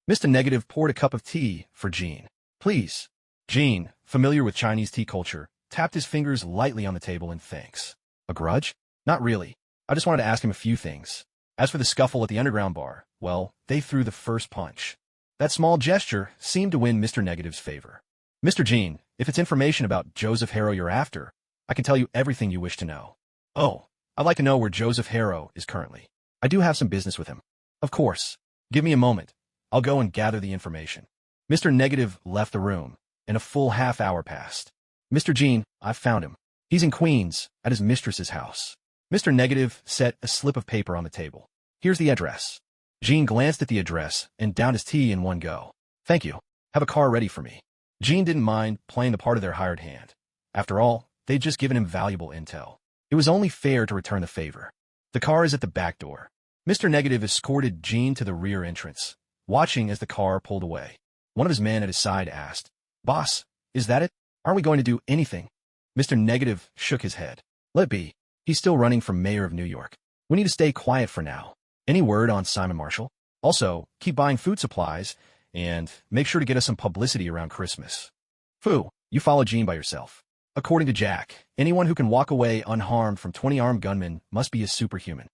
Mr. Negative poured a cup of tea for Jean. "Please." Jean, familiar with Chinese tea culture, tapped his fingers lightly on the table in thanks. "A grudge? Not really. I just wanted to ask him a few things. As for the scuffle at the underground bar, well, they threw the first punch." That small gesture seemed to win Mr. Negative's favor. "Mr. Jean, if it's information about Joseph Harrow you're after, I can tell you everything you wish to know." "Oh, I'd like to know where Joseph Harrow is currently. I do have some business with him." "Of course. Give me a moment. I'll go and gather the information." Mr. Negative left the room, and a full half-hour passed. "Mr. Jean, I've found him. He's in Queens, at his mistress's house." Mr. Negative set a slip of paper on the table. "Here's the address." Jean glanced at the address and downed his tea in one go. "Thank you. Have a car ready for me." Jean didn't mind playing the part of their hired hand. After all, they'd just given him valuable intel. It was only fair to return the favor. The car is at the back door. Mr. Negative escorted Jean to the rear entrance, watching as the car pulled away. One of his men at his side asked, "Boss, is that it? Aren't we going to do anything?" Mr. Negative shook his head. "Let it be. He's still running for mayor of New York. We need to stay quiet for now. Any word on Simon Marshall? Also, keep buying food supplies, and make sure to get us some publicity around Christmas." "Foo, you follow Jean by yourself." According to Jack, anyone who can walk away unharmed from 20 armed gunmen must be a superhuman.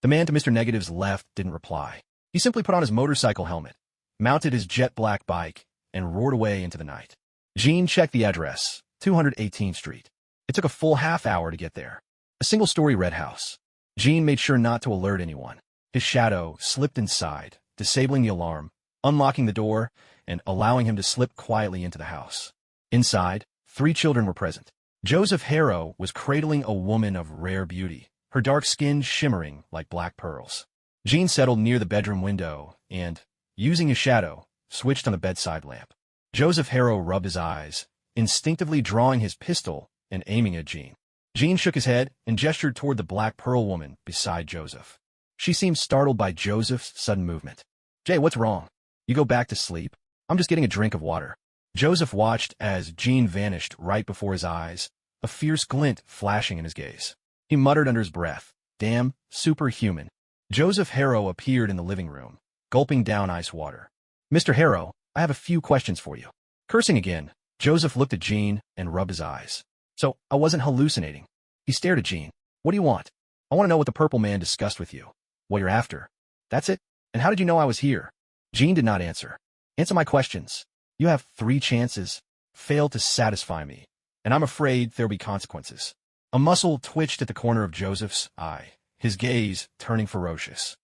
The man to Mr. Negative's left didn't reply. He simply put on his motorcycle helmet, mounted his jet-black bike, and roared away into the night. Jean checked the address, 218th Street. It took a full half-hour to get there. A single-story red house. Jean made sure not to alert anyone. His shadow slipped inside, disabling the alarm, unlocking the door, and allowing him to slip quietly into the house. Inside, 3 children were present. Joseph Harrow was cradling a woman of rare beauty, her dark skin shimmering like black pearls. Jean settled near the bedroom window and, using his shadow, switched on the bedside lamp. Joseph Harrow rubbed his eyes, instinctively drawing his pistol and aiming at Jean. Jean shook his head and gestured toward the black pearl woman beside Joseph. She seemed startled by Joseph's sudden movement. "Jay, what's wrong? You go back to sleep? I'm just getting a drink of water." Joseph watched as Jean vanished right before his eyes, a fierce glint flashing in his gaze. He muttered under his breath, "Damn, superhuman." Joseph Harrow appeared in the living room, gulping down ice water. "Mr. Harrow, I have a few questions for you." Cursing again, Joseph looked at Jean and rubbed his eyes. "So, I wasn't hallucinating." He stared at Jean. "What do you want?" "I want to know what the purple man discussed with you. What you're after." "That's it? And how did you know I was here?" Jean did not answer. "Answer my questions. You have 3 chances. Fail to satisfy me, and I'm afraid there'll be consequences." A muscle twitched at the corner of Joseph's eye, his gaze turning ferocious.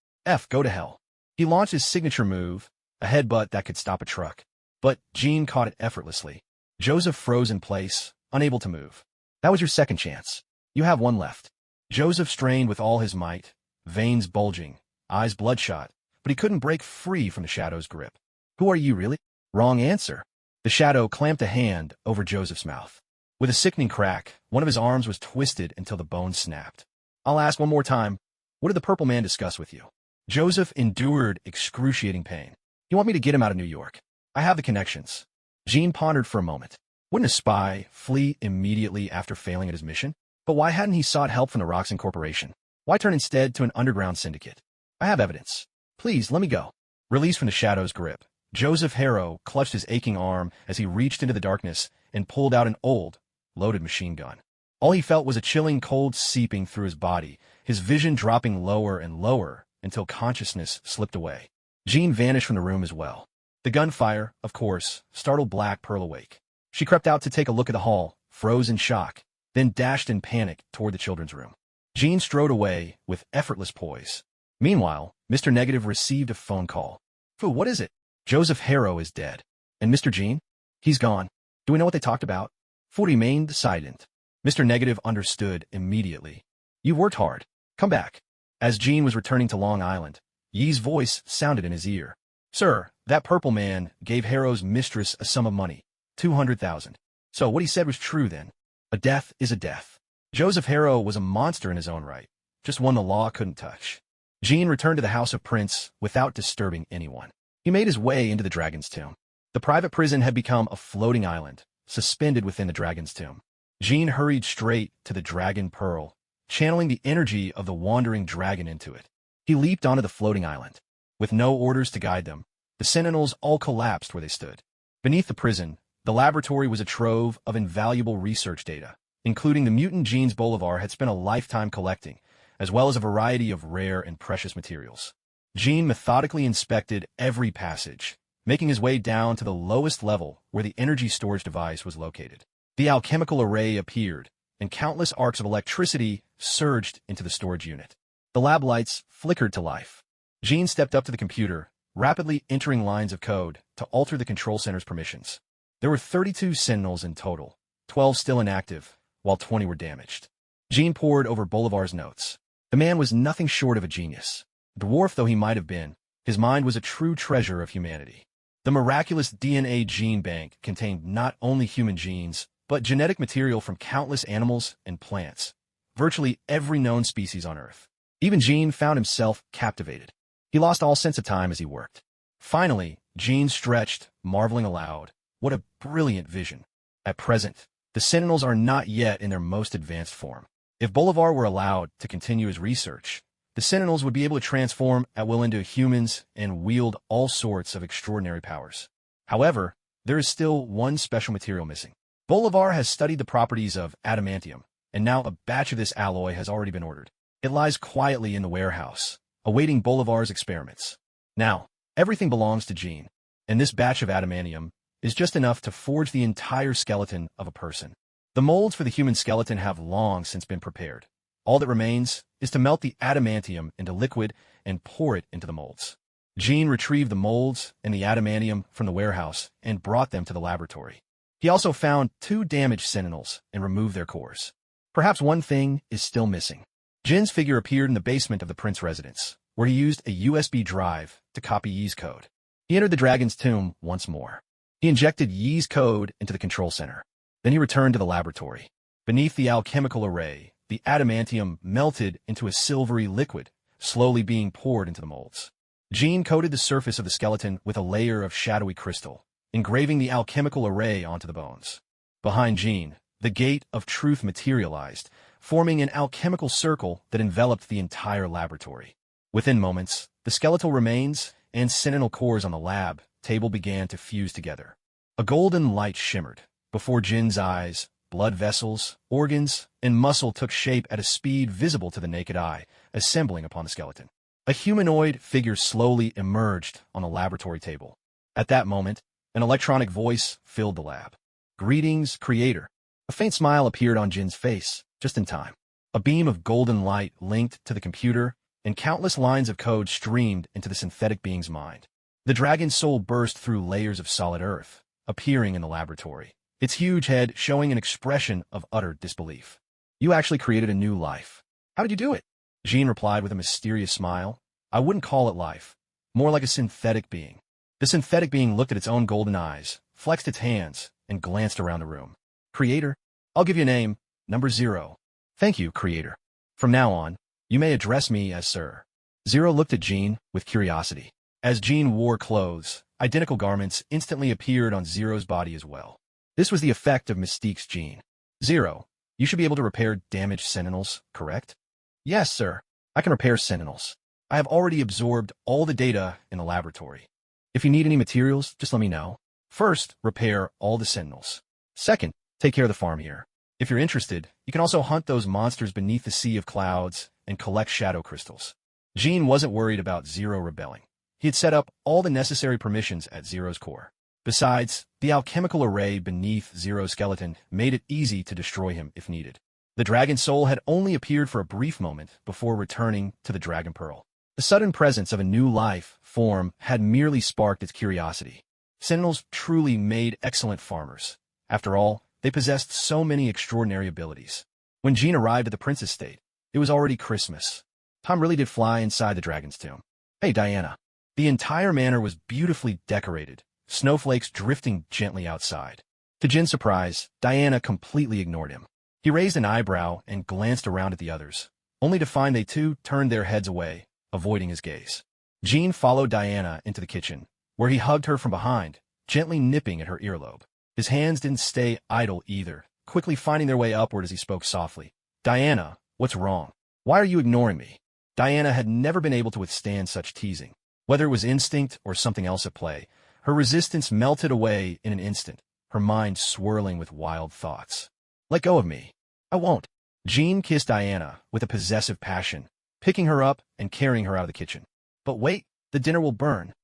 Go to hell." He launched his signature move, a headbutt that could stop a truck. But Jean caught it effortlessly. Joseph froze in place, unable to move. "That was your second chance. You have 1 left." Joseph strained with all his might, veins bulging, eyes bloodshot, but he couldn't break free from the shadow's grip. "Who are you, really?" "Wrong answer." The shadow clamped a hand over Joseph's mouth. With a sickening crack, one of his arms was twisted until the bone snapped. "I'll ask one more time. What did the purple man discuss with you?" Joseph endured excruciating pain. "You want me to get him out of New York? I have the connections." Jean pondered for a moment. Wouldn't a spy flee immediately after failing at his mission? But why hadn't he sought help from the Roxxon Corporation? Why turn instead to an underground syndicate? "I have evidence. Please, let me go." Released from the shadow's grip, Joseph Harrow clutched his aching arm as he reached into the darkness and pulled out an old, loaded machine gun. All he felt was a chilling cold seeping through his body, his vision dropping lower and lower until consciousness slipped away. Jean vanished from the room as well. The gunfire, of course, startled Black Pearl awake. She crept out to take a look at the hall, froze in shock, then dashed in panic toward the children's room. Jean strode away with effortless poise. Meanwhile, Mr. Negative received a phone call. "Foo, what is it?" "Joseph Harrow is dead." "And Mr. Jean?" "He's gone." "Do we know what they talked about?" Foo remained silent. Mr. Negative understood immediately. "You've worked hard. Come back." As Jean was returning to Long Island, Yi's voice sounded in his ear. "Sir, that purple man gave Harrow's mistress a sum of money, 200,000. So what he said was true then. A death is a death. Joseph Harrow was a monster in his own right, just one the law couldn't touch." Jean returned to the House of Prince without disturbing anyone. He made his way into the Dragon's Tomb. The private prison had become a floating island, suspended within the Dragon's Tomb. Jean hurried straight to the Dragon Pearl, channeling the energy of the wandering dragon into it. He leaped onto the floating island. With no orders to guide them, the sentinels all collapsed where they stood. Beneath the prison, the laboratory was a trove of invaluable research data, including the mutant genes Bolivar had spent a lifetime collecting, as well as a variety of rare and precious materials. Jean methodically inspected every passage, making his way down to the lowest level where the energy storage device was located. The alchemical array appeared, and countless arcs of electricity surged into the storage unit. The lab lights flickered to life. Jean stepped up to the computer, rapidly entering lines of code to alter the control center's permissions. There were 32 sentinels in total, 12 still inactive, while 20 were damaged. Jean pored over Bolivar's notes. The man was nothing short of a genius. Dwarf though he might have been, his mind was a true treasure of humanity. The miraculous DNA gene bank contained not only human genes, but genetic material from countless animals and plants, virtually every known species on Earth. Even Gene found himself captivated. He lost all sense of time as he worked. Finally, Gene stretched, marveling aloud. What a brilliant vision. At present, the Sentinels are not yet in their most advanced form. If Bolivar were allowed to continue his research, the Sentinels would be able to transform at will into humans and wield all sorts of extraordinary powers. However, there is still one special material missing. Bolivar has studied the properties of adamantium, and now a batch of this alloy has already been ordered. It lies quietly in the warehouse, awaiting Bolivar's experiments. Now, everything belongs to Gene, and this batch of adamantium is just enough to forge the entire skeleton of a person. The molds for the human skeleton have long since been prepared. All that remains is to melt the adamantium into liquid and pour it into the molds. Gene retrieved the molds and the adamantium from the warehouse and brought them to the laboratory. He also found 2 damaged Sentinels and removed their cores. Perhaps one thing is still missing. Jin's figure appeared in the basement of the Prince residence, where he used a USB drive to copy Yi's code. He entered the dragon's tomb once more. He injected Yi's code into the control center. Then he returned to the laboratory. Beneath the alchemical array, the adamantium melted into a silvery liquid, slowly being poured into the molds. Gene coated the surface of the skeleton with a layer of shadowy crystal, engraving the alchemical array onto the bones. Behind Gene, the gate of truth materialized, forming an alchemical circle that enveloped the entire laboratory. Within moments, the skeletal remains and Sentinel cores on the lab table began to fuse together. A golden light shimmered. Before Jin's eyes, blood vessels, organs, and muscle took shape at a speed visible to the naked eye, assembling upon the skeleton. A humanoid figure slowly emerged on the laboratory table. At that moment, an electronic voice filled the lab. "Greetings, Creator." A faint smile appeared on Jin's face, just in time. A beam of golden light linked to the computer, and countless lines of code streamed into the synthetic being's mind. The dragon's soul burst through layers of solid earth, appearing in the laboratory, its huge head showing an expression of utter disbelief. "You actually created a new life. How did you do it?" Gene replied with a mysterious smile. "I wouldn't call it life, more like a synthetic being." The synthetic being looked at its own golden eyes, flexed its hands, and glanced around the room. "Creator, I'll give you a name, number 0. "Thank you, Creator. From now on, you may address me as Sir." 0 looked at Gene with curiosity. As Gene wore clothes, identical garments instantly appeared on 0's body as well. This was the effect of Mystique's gene. 0, you should be able to repair damaged Sentinels, correct? "Yes, sir. I can repair Sentinels. I have already absorbed all the data in the laboratory. If you need any materials, just let me know. First, repair all the Sentinels. Second, take care of the farm here. If you're interested, you can also hunt those monsters beneath the sea of clouds and collect shadow crystals." Gene wasn't worried about 0 rebelling. He had set up all the necessary permissions at 0's core. Besides, the alchemical array beneath 0's skeleton made it easy to destroy him if needed. The dragon soul had only appeared for a brief moment before returning to the dragon pearl. The sudden presence of a new life form had merely sparked its curiosity. Sentinels truly made excellent farmers. After all, they possessed so many extraordinary abilities. When Gene arrived at the prince's estate, it was already Christmas. Time really did fly inside the dragon's tomb. "Hey, Diana." The entire manor was beautifully decorated, snowflakes drifting gently outside. To Jin's surprise, Diana completely ignored him. He raised an eyebrow and glanced around at the others, only to find they too turned their heads away, avoiding his gaze. Gene followed Diana into the kitchen, where he hugged her from behind, gently nipping at her earlobe. His hands didn't stay idle either, quickly finding their way upward as he spoke softly. "Diana, what's wrong? Why are you ignoring me?" Diana had never been able to withstand such teasing. Whether it was instinct or something else at play, her resistance melted away in an instant, her mind swirling with wild thoughts. "Let go of me." "I won't." Gene kissed Diana with a possessive passion, picking her up and carrying her out of the kitchen. "But wait, the dinner will burn."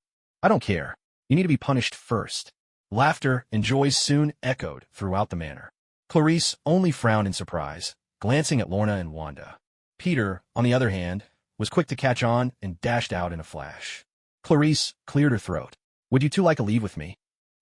"I don't care. You need to be punished first." Laughter and joy soon echoed throughout the manor. Clarice only frowned in surprise, glancing at Lorna and Wanda. Peter, on the other hand, was quick to catch on and dashed out in a flash. Clarice cleared her throat. "Would you two like to leave with me?"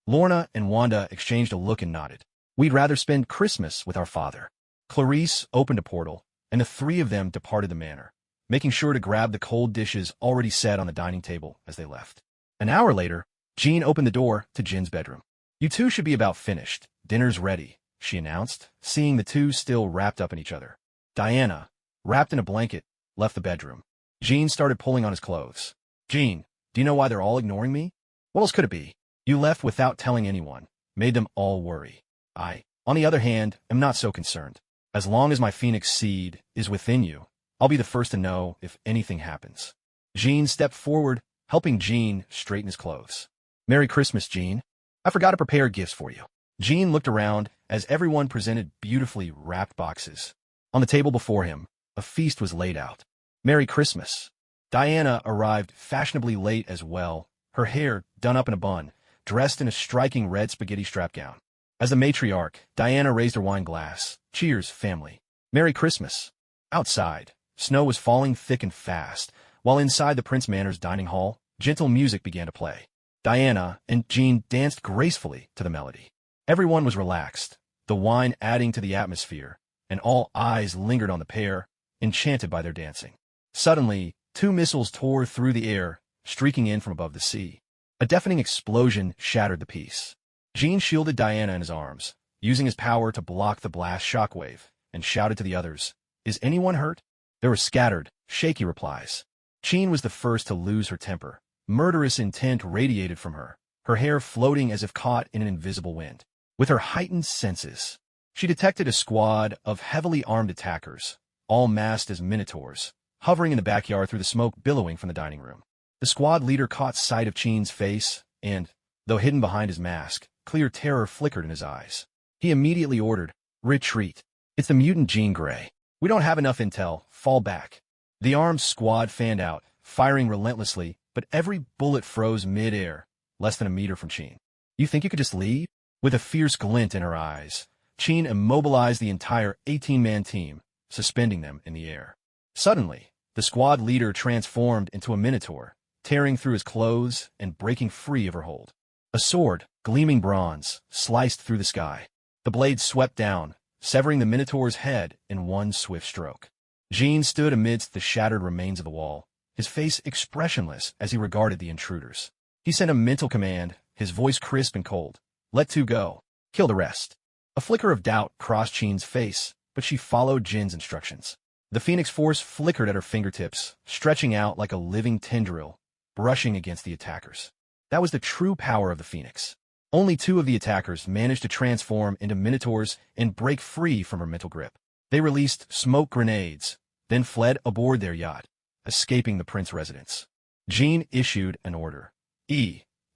Lorna and Wanda exchanged a look and nodded. "We'd rather spend Christmas with our father." Clarice opened a portal, and the 3 of them departed the manor, making sure to grab the cold dishes already set on the dining table as they left. An hour later, Jean opened the door to Jin's bedroom. "You two should be about finished. Dinner's ready," she announced, seeing the two still wrapped up in each other. Diana, wrapped in a blanket, left the bedroom. Jean started pulling on his clothes. "Jean, do you know why they're all ignoring me? What else could it be? You left without telling anyone. Made them all worry. I, on the other hand, am not so concerned. As long as my phoenix seed is within you, I'll be the first to know if anything happens." Jean stepped forward, helping Jean straighten his clothes. "Merry Christmas, Jean. I forgot to prepare gifts for you." Jean looked around as everyone presented beautifully wrapped boxes. On the table before him, a feast was laid out. "Merry Christmas." Diana arrived fashionably late as well, her hair done up in a bun, dressed in a striking red spaghetti strap gown. As the matriarch, Diana raised her wine glass. "Cheers, family. Merry Christmas." Outside, snow was falling thick and fast, while inside the Prince Manor's dining hall, gentle music began to play. Diana and Jean danced gracefully to the melody. Everyone was relaxed, the wine adding to the atmosphere, and all eyes lingered on the pair, enchanted by their dancing. Suddenly, two missiles tore through the air, streaking in from above the sea. A deafening explosion shattered the peace. Jean shielded Diana in his arms, using his power to block the blast shockwave, and shouted to the others, "Is anyone hurt?" There were scattered, shaky replies. Jean was the first to lose her temper. Murderous intent radiated from her, her hair floating as if caught in an invisible wind. With her heightened senses, she detected a squad of heavily armed attackers, all masked as minotaurs, hovering in the backyard through the smoke billowing from the dining room. The squad leader caught sight of Jean's face, and, though hidden behind his mask, clear terror flickered in his eyes. He immediately ordered, "Retreat. It's the mutant Jean Grey. We don't have enough intel. Fall back." The armed squad fanned out, firing relentlessly, but every bullet froze mid-air, less than a meter from Jean. "You think you could just leave?" With a fierce glint in her eyes, Jean immobilized the entire 18-man team, suspending them in the air. Suddenly, the squad leader transformed into a minotaur, tearing through his clothes and breaking free of her hold. A sword, gleaming bronze, sliced through the sky. The blade swept down, severing the minotaur's head in one swift stroke. Jean stood amidst the shattered remains of the wall, his face expressionless as he regarded the intruders. He sent a mental command, his voice crisp and cold. "Let two go. Kill the rest." A flicker of doubt crossed Jean's face, but she followed Jin's instructions. The Phoenix Force flickered at her fingertips, stretching out like a living tendril, brushing against the attackers. That was the true power of the Phoenix. Only two of the attackers managed to transform into minotaurs and break free from her mental grip. They released smoke grenades, then fled aboard their yacht, escaping the Prince residence. Jean issued an order.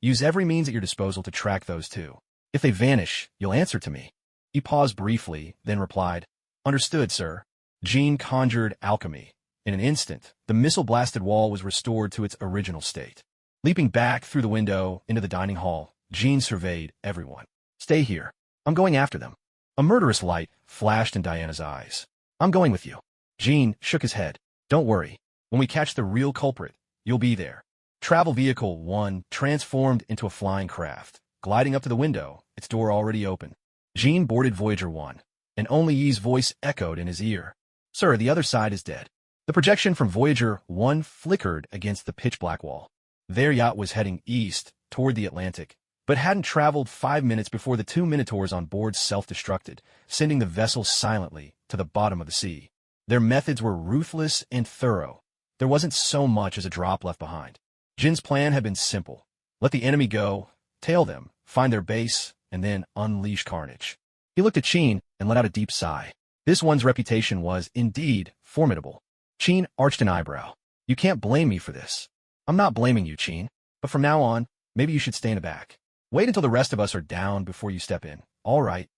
Use every means at your disposal to track those two. If they vanish, you'll answer to me." He paused briefly, then replied, "Understood, sir." Jean conjured Alchemy. In an instant, the missile-blasted wall was restored to its original state. Leaping back through the window into the dining hall, Jean surveyed everyone. "Stay here. I'm going after them." A murderous light flashed in Diana's eyes. "I'm going with you." Jean shook his head. "Don't worry. When we catch the real culprit, you'll be there." Travel Vehicle 1 transformed into a flying craft, gliding up to the window, its door already open. Jean boarded Voyager 1, and only Yi's voice echoed in his ear. "Sir, the other side is dead." The projection from Voyager 1 flickered against the pitch-black wall. Their yacht was heading east, toward the Atlantic, but hadn't traveled 5 minutes before the two Minotaurs on board self-destructed, sending the vessel silently to the bottom of the sea. Their methods were ruthless and thorough. There wasn't so much as a drop left behind. Jin's plan had been simple. Let the enemy go, tail them, find their base, and then unleash carnage. He looked at Jean and let out a deep sigh. This one's reputation was, indeed, formidable. Jean arched an eyebrow. "You can't blame me for this." "I'm not blaming you, Jean, but from now on, maybe you should stay in the back. Wait until the rest of us are down before you step in." "All right."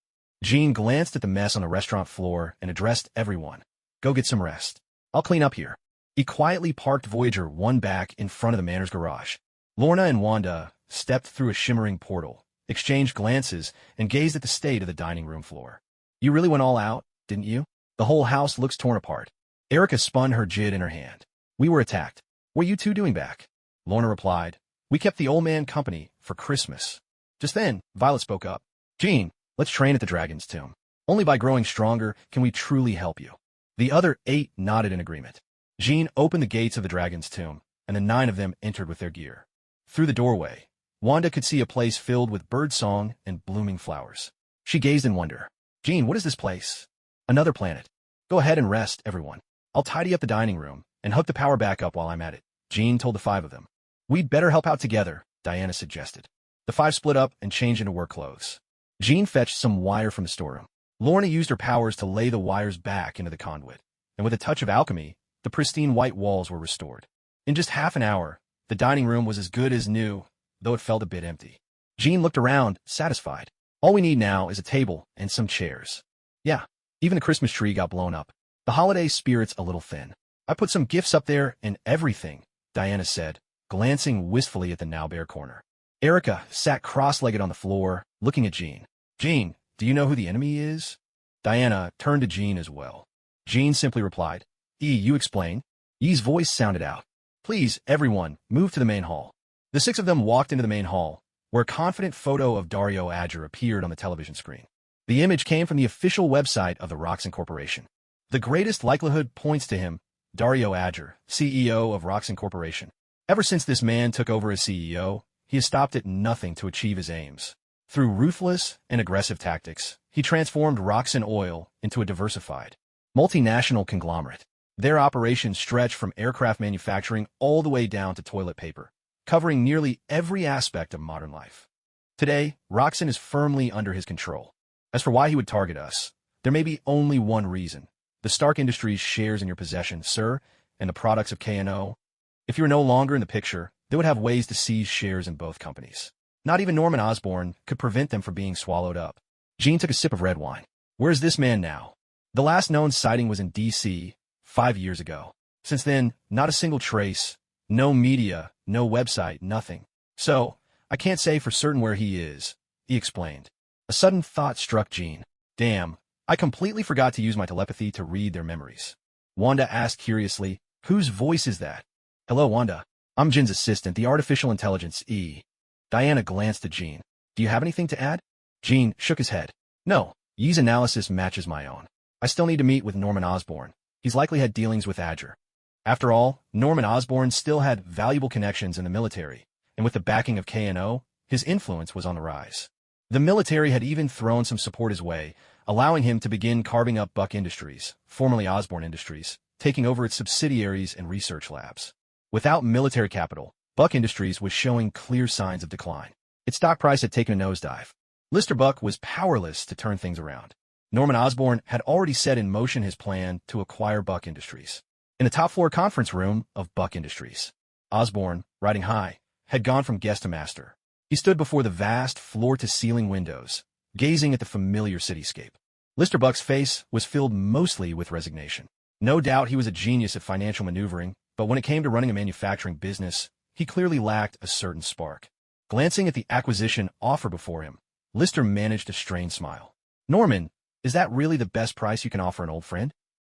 Jean glanced at the mess on the restaurant floor and addressed everyone. "Go get some rest. I'll clean up here." He quietly parked Voyager 1 back in front of the Manor's garage. Lorna and Wanda stepped through a shimmering portal, exchanged glances, and gazed at the state of the dining room floor. "You really went all out, didn't you? The whole house looks torn apart." Erica spun her jid in her hand. "We were attacked. What are you two doing back?" Lorna replied, "We kept the old man company for Christmas." Just then, Violet spoke up. "Jean, let's train at the Dragon's Tomb. Only by growing stronger can we truly help you." The other 8 nodded in agreement. Jean opened the gates of the Dragon's Tomb, and the 9 of them entered with their gear. Through the doorway, Wanda could see a place filled with birdsong and blooming flowers. She gazed in wonder. Jean, what is this place? Another planet. Go ahead and rest, everyone. I'll tidy up the dining room and hook the power back up while I'm at it, Jean told the five of them. We'd better help out together, Diana suggested. The five split up and changed into work clothes. Jean fetched some wire from the storeroom. Lorna used her powers to lay the wires back into the conduit, and with a touch of alchemy, the pristine white walls were restored. In just half an hour, the dining room was as good as new, though it felt a bit empty. Jean looked around, satisfied. All we need now is a table and some chairs. Yeah, even the Christmas tree got blown up. The holiday spirit's a little thin. I put some gifts up there and everything, Diana said, glancing wistfully at the now bare corner. Erica sat cross-legged on the floor, looking at Jean. Jean, do you know who the enemy is? Diana turned to Jean as well. Jean simply replied, you explain? Yi's voice sounded out. Please, everyone, move to the main hall. The six of them walked into the main hall, where a confident photo of Dario Azure appeared on the television screen. The image came from the official website of the Roxxon Corporation. The greatest likelihood points to him, Dario Azure, CEO of Roxxon Corporation. Ever since this man took over as CEO, he has stopped at nothing to achieve his aims. Through ruthless and aggressive tactics, he transformed Roxxon Oil into a diversified, multinational conglomerate. Their operations stretch from aircraft manufacturing all the way down to toilet paper, covering nearly every aspect of modern life. Today, Roxxon is firmly under his control. As for why he would target us, there may be only one reason. The Stark Industries shares in your possession, sir, and the products of K&O. If you were no longer in the picture, they would have ways to seize shares in both companies. Not even Norman Osborne could prevent them from being swallowed up. Jean took a sip of red wine. Where's this man now? The last known sighting was in D.C. 5 years ago. Since then, not a single trace, no media, no website, nothing. So, I can't say for certain where he is, he explained. A sudden thought struck Jean. Damn, I completely forgot to use my telepathy to read their memories. Wanda asked curiously, whose voice is that? Hello, Wanda. I'm Jin's assistant, the artificial intelligence, E. Diana glanced at Jean. Do you have anything to add? Jean shook his head. No, Yi's analysis matches my own. I still need to meet with Norman Osborne. He's likely had dealings with Azure. After all, Norman Osborne still had valuable connections in the military, and with the backing of K&O, his influence was on the rise. The military had even thrown some support his way, allowing him to begin carving up Buck Industries, formerly Osborne Industries, taking over its subsidiaries and research labs. Without military capital, Buck Industries was showing clear signs of decline. Its stock price had taken a nosedive. Lister Buck was powerless to turn things around. Norman Osborne had already set in motion his plan to acquire Buck Industries. In the top-floor conference room of Buck Industries, Osborne, riding high, had gone from guest to master. He stood before the vast floor-to-ceiling windows, gazing at the familiar cityscape. Lister Buck's face was filled mostly with resignation. No doubt he was a genius at financial maneuvering, but when it came to running a manufacturing business, he clearly lacked a certain spark. Glancing at the acquisition offer before him, Lister managed a strained smile. Norman, is that really the best price you can offer an old friend?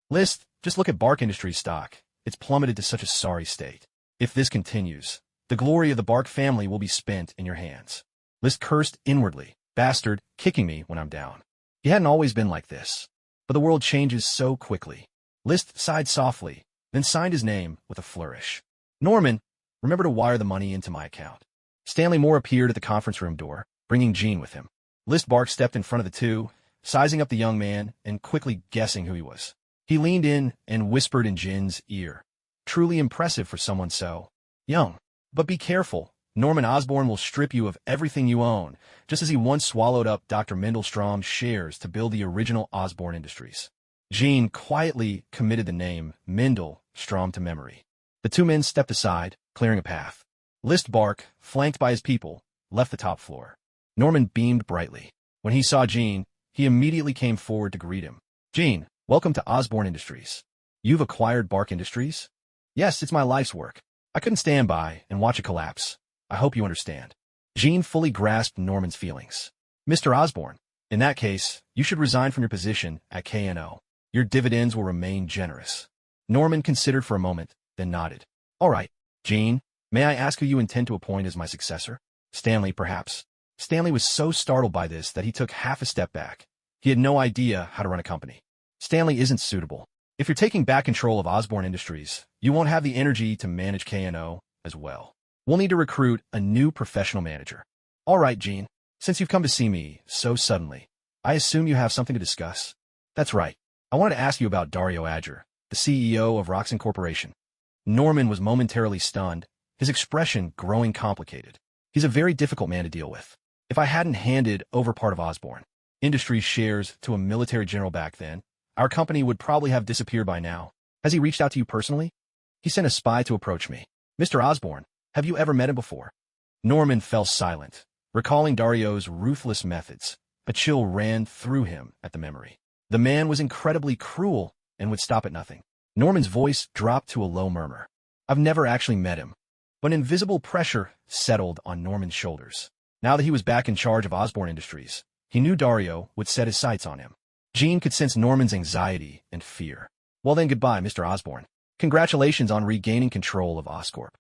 List, just look at Bark Industries stock. It's plummeted to such a sorry state. If this continues, the glory of the Bark family will be spent in your hands. List cursed inwardly. Bastard, kicking me when I'm down. He hadn't always been like this. But the world changes so quickly. List sighed softly, then signed his name with a flourish. Norman, remember to wire the money into my account. Stanley Moore appeared at the conference room door, bringing Jean with him. List Bark stepped in front of the two, sizing up the young man and quickly guessing who he was. He leaned in and whispered in Jin's ear. Truly impressive for someone so young. But be careful. Norman Osborne will strip you of everything you own, just as he once swallowed up Dr. Mendelstrom's shares to build the original Osborne Industries. Jean quietly committed the name Mendelstrom to memory. The two men stepped aside, clearing a path. List Bark, flanked by his people, left the top floor. Norman beamed brightly. When he saw Jean, he immediately came forward to greet him. Jean, welcome to Osborne Industries. You've acquired Bark Industries? Yes, it's my life's work. I couldn't stand by and watch it collapse. I hope you understand. Jean fully grasped Norman's feelings. Mr. Osborne, in that case, you should resign from your position at K&O. Your dividends will remain generous. Norman considered for a moment, then nodded. All right, Jean, may I ask who you intend to appoint as my successor? Stanley, perhaps. Stanley was so startled by this that he took half a step back. He had no idea how to run a company. Stanley isn't suitable. If you're taking back control of Osborne Industries, you won't have the energy to manage K&O as well. We'll need to recruit a new professional manager. All right, Jean. Since you've come to see me so suddenly, I assume you have something to discuss? That's right. I wanted to ask you about Dario Azure, the CEO of Roxxon Corporation. Norman was momentarily stunned, his expression growing complicated. He's a very difficult man to deal with. If I hadn't handed over part of Osborne Industries shares to a military general back then, our company would probably have disappeared by now. Has he reached out to you personally? He sent a spy to approach me. Mr. Osborne, have you ever met him before? Norman fell silent, recalling Dario's ruthless methods. A chill ran through him at the memory. The man was incredibly cruel and would stop at nothing. Norman's voice dropped to a low murmur. I've never actually met him. But invisible pressure settled on Norman's shoulders. Now that he was back in charge of Osborne Industries, he knew Dario would set his sights on him. Jean could sense Norman's anxiety and fear. Well then, goodbye, Mr. Osborne. Congratulations on regaining control of Oscorp.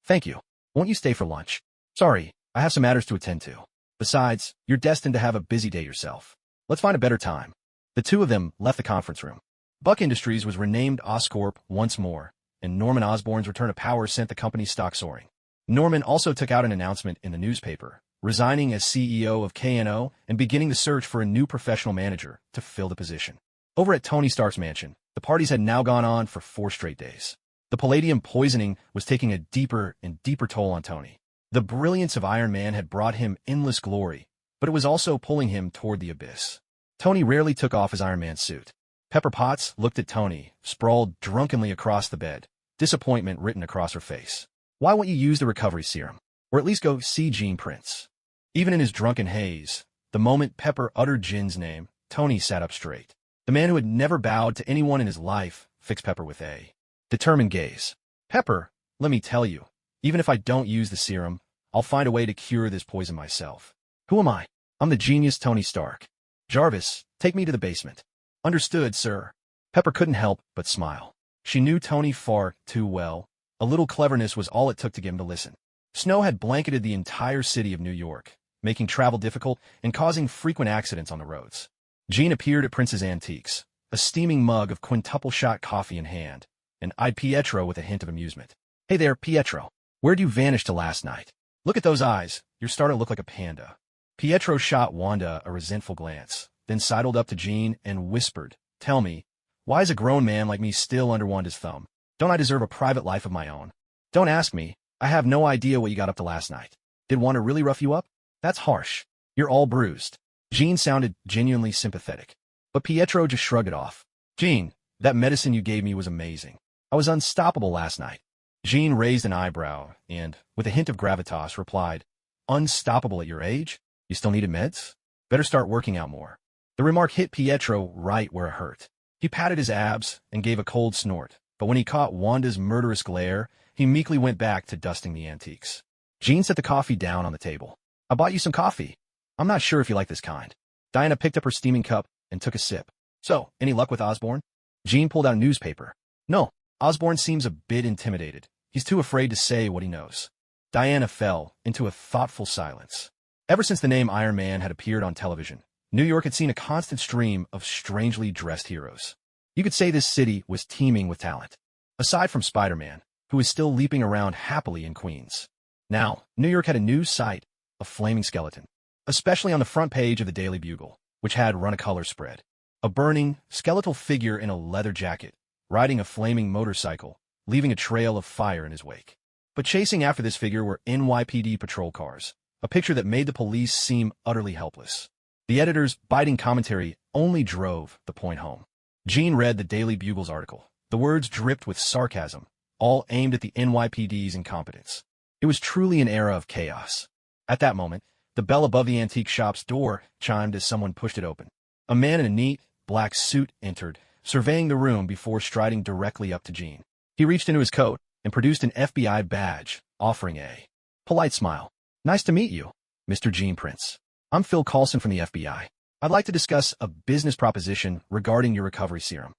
Thank you. Won't you stay for lunch? Sorry, I have some matters to attend to. Besides, you're destined to have a busy day yourself. Let's find a better time. The two of them left the conference room. Buck Industries was renamed Oscorp once more, and Norman Osborne's return to power sent the company's stock soaring. Norman also took out an announcement in the newspaper, resigning as CEO of KNO and beginning the search for a new professional manager to fill the position. Over at Tony Stark's mansion, the parties had now gone on for 4 straight days. The palladium poisoning was taking a deeper and deeper toll on Tony. The brilliance of Iron Man had brought him endless glory, but it was also pulling him toward the abyss. Tony rarely took off his Iron Man suit. Pepper Potts looked at Tony, sprawled drunkenly across the bed, disappointment written across her face. Why won't you use the recovery serum? Or at least go see Jean Prince? Even in his drunken haze, the moment Pepper uttered Jin's name, Tony sat up straight. The man who had never bowed to anyone in his life fixed Pepper with a determined gaze. Pepper, let me tell you, even if I don't use the serum, I'll find a way to cure this poison myself. Who am I? I'm the genius Tony Stark. Jarvis, take me to the basement. Understood, sir. Pepper couldn't help but smile. She knew Tony far too well. A little cleverness was all it took to get him to listen. Snow had blanketed the entire city of New York, making travel difficult and causing frequent accidents on the roads. Jean appeared at Prince's Antiques, a steaming mug of quintuple-shot coffee in hand, and eyed Pietro with a hint of amusement. Hey there, Pietro. Where'd you vanish to last night? Look at those eyes. You're starting to look like a panda. Pietro shot Wanda a resentful glance, then sidled up to Jean and whispered, Tell me, why is a grown man like me still under Wanda's thumb? Don't I deserve a private life of my own? Don't ask me. I have no idea what you got up to last night. Did Wanda really rough you up? That's harsh. You're all bruised. Jean sounded genuinely sympathetic. But Pietro just shrugged it off. Jean, that medicine you gave me was amazing. I was unstoppable last night. Jean raised an eyebrow and, with a hint of gravitas, replied, Unstoppable at your age? You still needed meds? Better start working out more. The remark hit Pietro right where it hurt. He patted his abs and gave a cold snort, but when he caught Wanda's murderous glare, he meekly went back to dusting the antiques. Jean set the coffee down on the table. I bought you some coffee. I'm not sure if you like this kind. Diana picked up her steaming cup and took a sip. So, any luck with Osborne? Jean pulled out a newspaper. No, Osborne seems a bit intimidated. He's too afraid to say what he knows. Diana fell into a thoughtful silence. Ever since the name Iron Man had appeared on television, New York had seen a constant stream of strangely dressed heroes. You could say this city was teeming with talent. Aside from Spider-Man, who is still leaping around happily in Queens. Now, New York had a new sight, a flaming skeleton. Especially on the front page of the Daily Bugle, which had run a color spread. A burning, skeletal figure in a leather jacket, riding a flaming motorcycle, leaving a trail of fire in his wake. But chasing after this figure were NYPD patrol cars, a picture that made the police seem utterly helpless. The editor's biting commentary only drove the point home. Jean read the Daily Bugle's article. The words dripped with sarcasm, all aimed at the NYPD's incompetence. It was truly an era of chaos. At that moment, the bell above the antique shop's door chimed as someone pushed it open. A man in a neat, black suit entered, surveying the room before striding directly up to Jean. He reached into his coat and produced an FBI badge, offering a polite smile. Nice to meet you, Mr. Jean Prince. I'm Phil Coulson from the FBI. I'd like to discuss a business proposition regarding your recovery serum.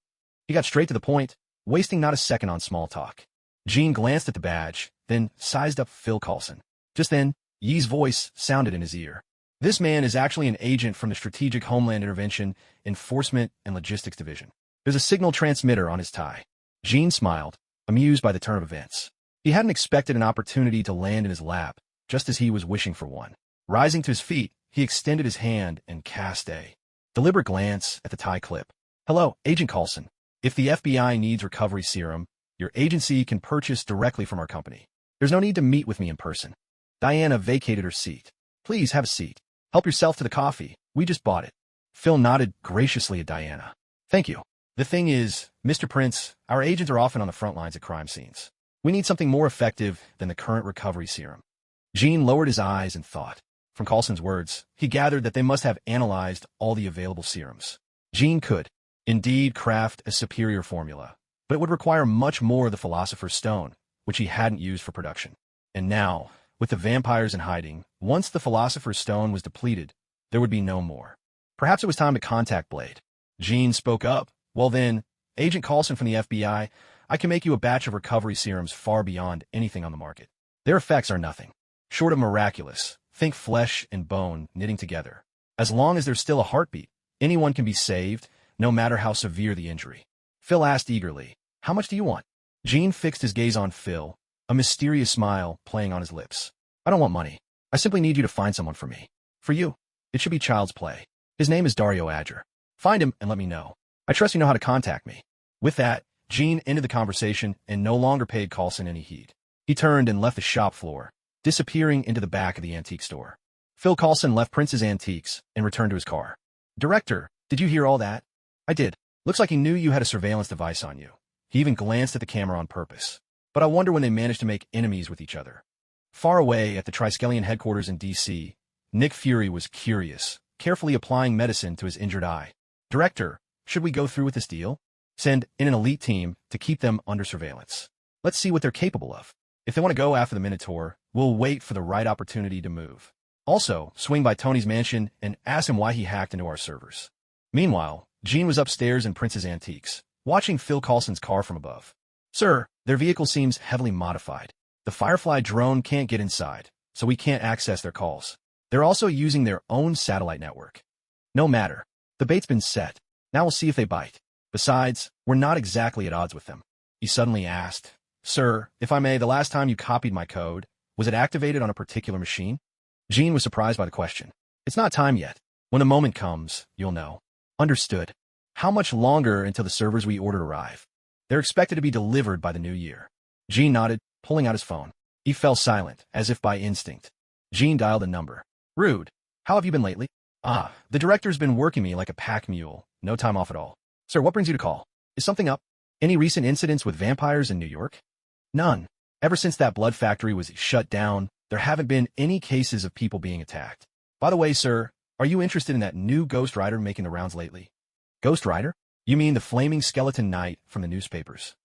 He got straight to the point, wasting not a second on small talk. Jean glanced at the badge, then sized up Phil Coulson. Just then, Yi's voice sounded in his ear. This man is actually an agent from the Strategic Homeland Intervention, Enforcement, and Logistics Division. There's a signal transmitter on his tie. Jean smiled, amused by the turn of events. He hadn't expected an opportunity to land in his lap, just as he was wishing for one. Rising to his feet, he extended his hand and cast a deliberate glance at the tie clip. Hello, Agent Coulson. If the FBI needs recovery serum, your agency can purchase directly from our company. There's no need to meet with me in person. Diana vacated her seat. Please have a seat. Help yourself to the coffee. We just bought it. Phil nodded graciously at Diana. Thank you. The thing is, Mr. Prince, our agents are often on the front lines at crime scenes. We need something more effective than the current recovery serum. Jean lowered his eyes and thought. From Coulson's words, he gathered that they must have analyzed all the available serums. Jean could, indeed, craft a superior formula, but it would require much more of the Philosopher's Stone, which he hadn't used for production. And now, with the vampires in hiding, once the Philosopher's Stone was depleted, there would be no more. Perhaps it was time to contact Blade. Jean spoke up. Well then, Agent Coulson from the FBI, I can make you a batch of recovery serums far beyond anything on the market. Their effects are nothing short of miraculous. Think flesh and bone knitting together. As long as there's still a heartbeat, anyone can be saved, no matter how severe the injury. Phil asked eagerly, how much do you want? Jean fixed his gaze on Phil, a mysterious smile playing on his lips. I don't want money. I simply need you to find someone for me. For you, it should be child's play. His name is Dario Azure. Find him and let me know. I trust you know how to contact me. With that, Jean ended the conversation and no longer paid Coulson any heed. He turned and left the shop floor, disappearing into the back of the antique store. Phil Coulson left Prince's Antiques and returned to his car. Director, did you hear all that? I did. Looks like he knew you had a surveillance device on you. He even glanced at the camera on purpose. But I wonder when they managed to make enemies with each other. Far away at the Triskelion headquarters in D.C., Nick Fury was curious, carefully applying medicine to his injured eye. Director, should we go through with this deal? Send in an elite team to keep them under surveillance. Let's see what they're capable of. If they want to go after the Minotaur, we'll wait for the right opportunity to move. Also, swing by Tony's mansion and ask him why he hacked into our servers. Meanwhile, Jean was upstairs in Prince's Antiques, watching Phil Coulson's car from above. Sir, their vehicle seems heavily modified. The Firefly drone can't get inside, so we can't access their calls. They're also using their own satellite network. No matter. The bait's been set. Now we'll see if they bite. Besides, we're not exactly at odds with them. He suddenly asked, Sir, if I may, the last time you copied my code, was it activated on a particular machine? Jean was surprised by the question. It's not time yet. When the moment comes, you'll know. Understood. How much longer until the servers we ordered arrive? They're expected to be delivered by the new year. Jean nodded, pulling out his phone. He fell silent, as if by instinct. Jean dialed a number. Rude. How have you been lately? The director's been working me like a pack mule. No time off at all. Sir, what brings you to call? Is something up? Any recent incidents with vampires in New York? None. Ever since that blood factory was shut down, there haven't been any cases of people being attacked. By the way, sir, are you interested in that new Ghost Rider making the rounds lately? Ghost Rider? You mean the flaming skeleton knight from the newspapers?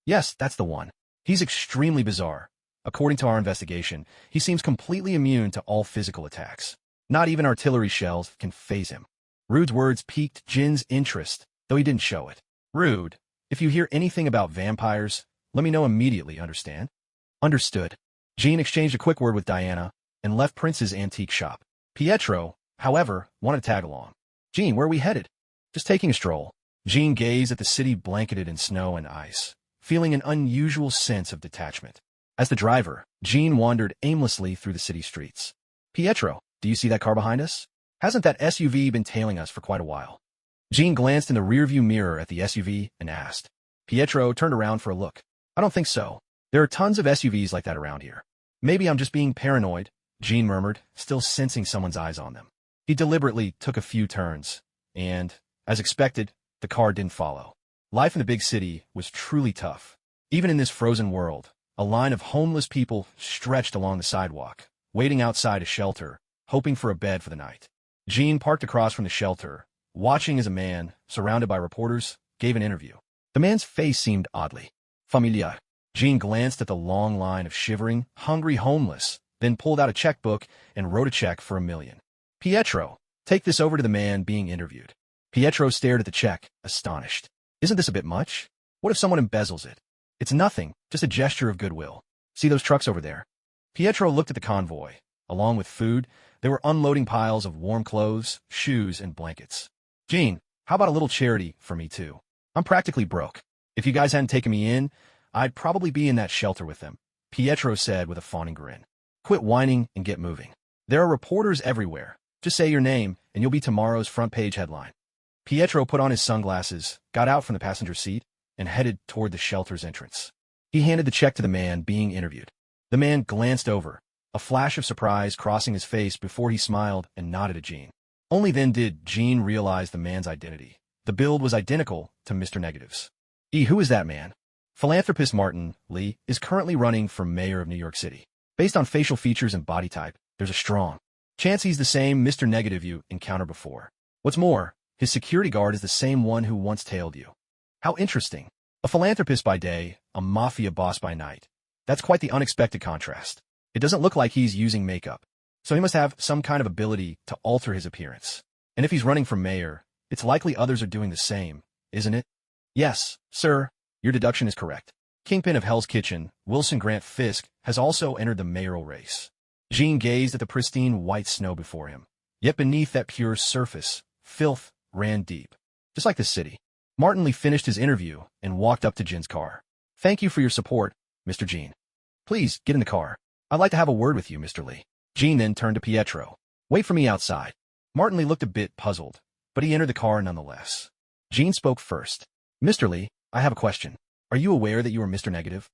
Yes, that's the one. He's extremely bizarre. According to our investigation, he seems completely immune to all physical attacks. Not even artillery shells can faze him. Rude's words piqued Jin's interest, though he didn't show it. Rude, if you hear anything about vampires, let me know immediately, understand? Understood. Jean exchanged a quick word with Diana and left Prince's antique shop. Pietro, however, wanted to tag along. Jean, where are we headed? Just taking a stroll. Jean gazed at the city blanketed in snow and ice, feeling an unusual sense of detachment. As the driver, Jean wandered aimlessly through the city streets. Pietro, do you see that car behind us? Hasn't that SUV been tailing us for quite a while? Jean glanced in the rearview mirror at the SUV and asked. Pietro turned around for a look. I don't think so. There are tons of SUVs like that around here. Maybe I'm just being paranoid, Jean murmured, still sensing someone's eyes on them. He deliberately took a few turns, and, as expected, the car didn't follow. Life in the big city was truly tough. Even in this frozen world, a line of homeless people stretched along the sidewalk, waiting outside a shelter, hoping for a bed for the night. Jean parked across from the shelter, watching as a man, surrounded by reporters, gave an interview. The man's face seemed oddly familiar. Jean glanced at the long line of shivering, hungry homeless, then pulled out a checkbook and wrote a check for $1 million. Pietro, take this over to the man being interviewed. Pietro stared at the check, astonished. Isn't this a bit much? What if someone embezzles it? It's nothing, just a gesture of goodwill. See those trucks over there? Pietro looked at the convoy. Along with food, they were unloading piles of warm clothes, shoes, and blankets. Jean, how about a little charity for me too? I'm practically broke. If you guys hadn't taken me in, I'd probably be in that shelter with them. Pietro said with a fawning grin. Quit whining and get moving. There are reporters everywhere. Just say your name, and you'll be tomorrow's front-page headline. Pietro put on his sunglasses, got out from the passenger seat, and headed toward the shelter's entrance. He handed the check to the man being interviewed. The man glanced over, a flash of surprise crossing his face before he smiled and nodded at Gene. Only then did Gene realize the man's identity. The build was identical to Mr. Negative's. Who is that man? Philanthropist Martin Lee is currently running for mayor of New York City. Based on facial features and body type, there's a strong chance he's the same Mr. Negative you encountered before. What's more, his security guard is the same one who once tailed you. How interesting. A philanthropist by day, a mafia boss by night. That's quite the unexpected contrast. It doesn't look like he's using makeup, so he must have some kind of ability to alter his appearance. And if he's running for mayor, it's likely others are doing the same, isn't it? Yes, sir, your deduction is correct. Kingpin of Hell's Kitchen, Wilson Grant Fisk, has also entered the mayoral race. Gene gazed at the pristine white snow before him. Yet beneath that pure surface, filth ran deep. Just like the city. Martin Lee finished his interview and walked up to Gene's car. Thank you for your support, Mr. Gene. Please, get in the car. I'd like to have a word with you, Mr. Lee. Gene then turned to Pietro. Wait for me outside. Martin Lee looked a bit puzzled, but he entered the car nonetheless. Gene spoke first. Mr. Lee, I have a question. Are you aware that you are Mr. Negative?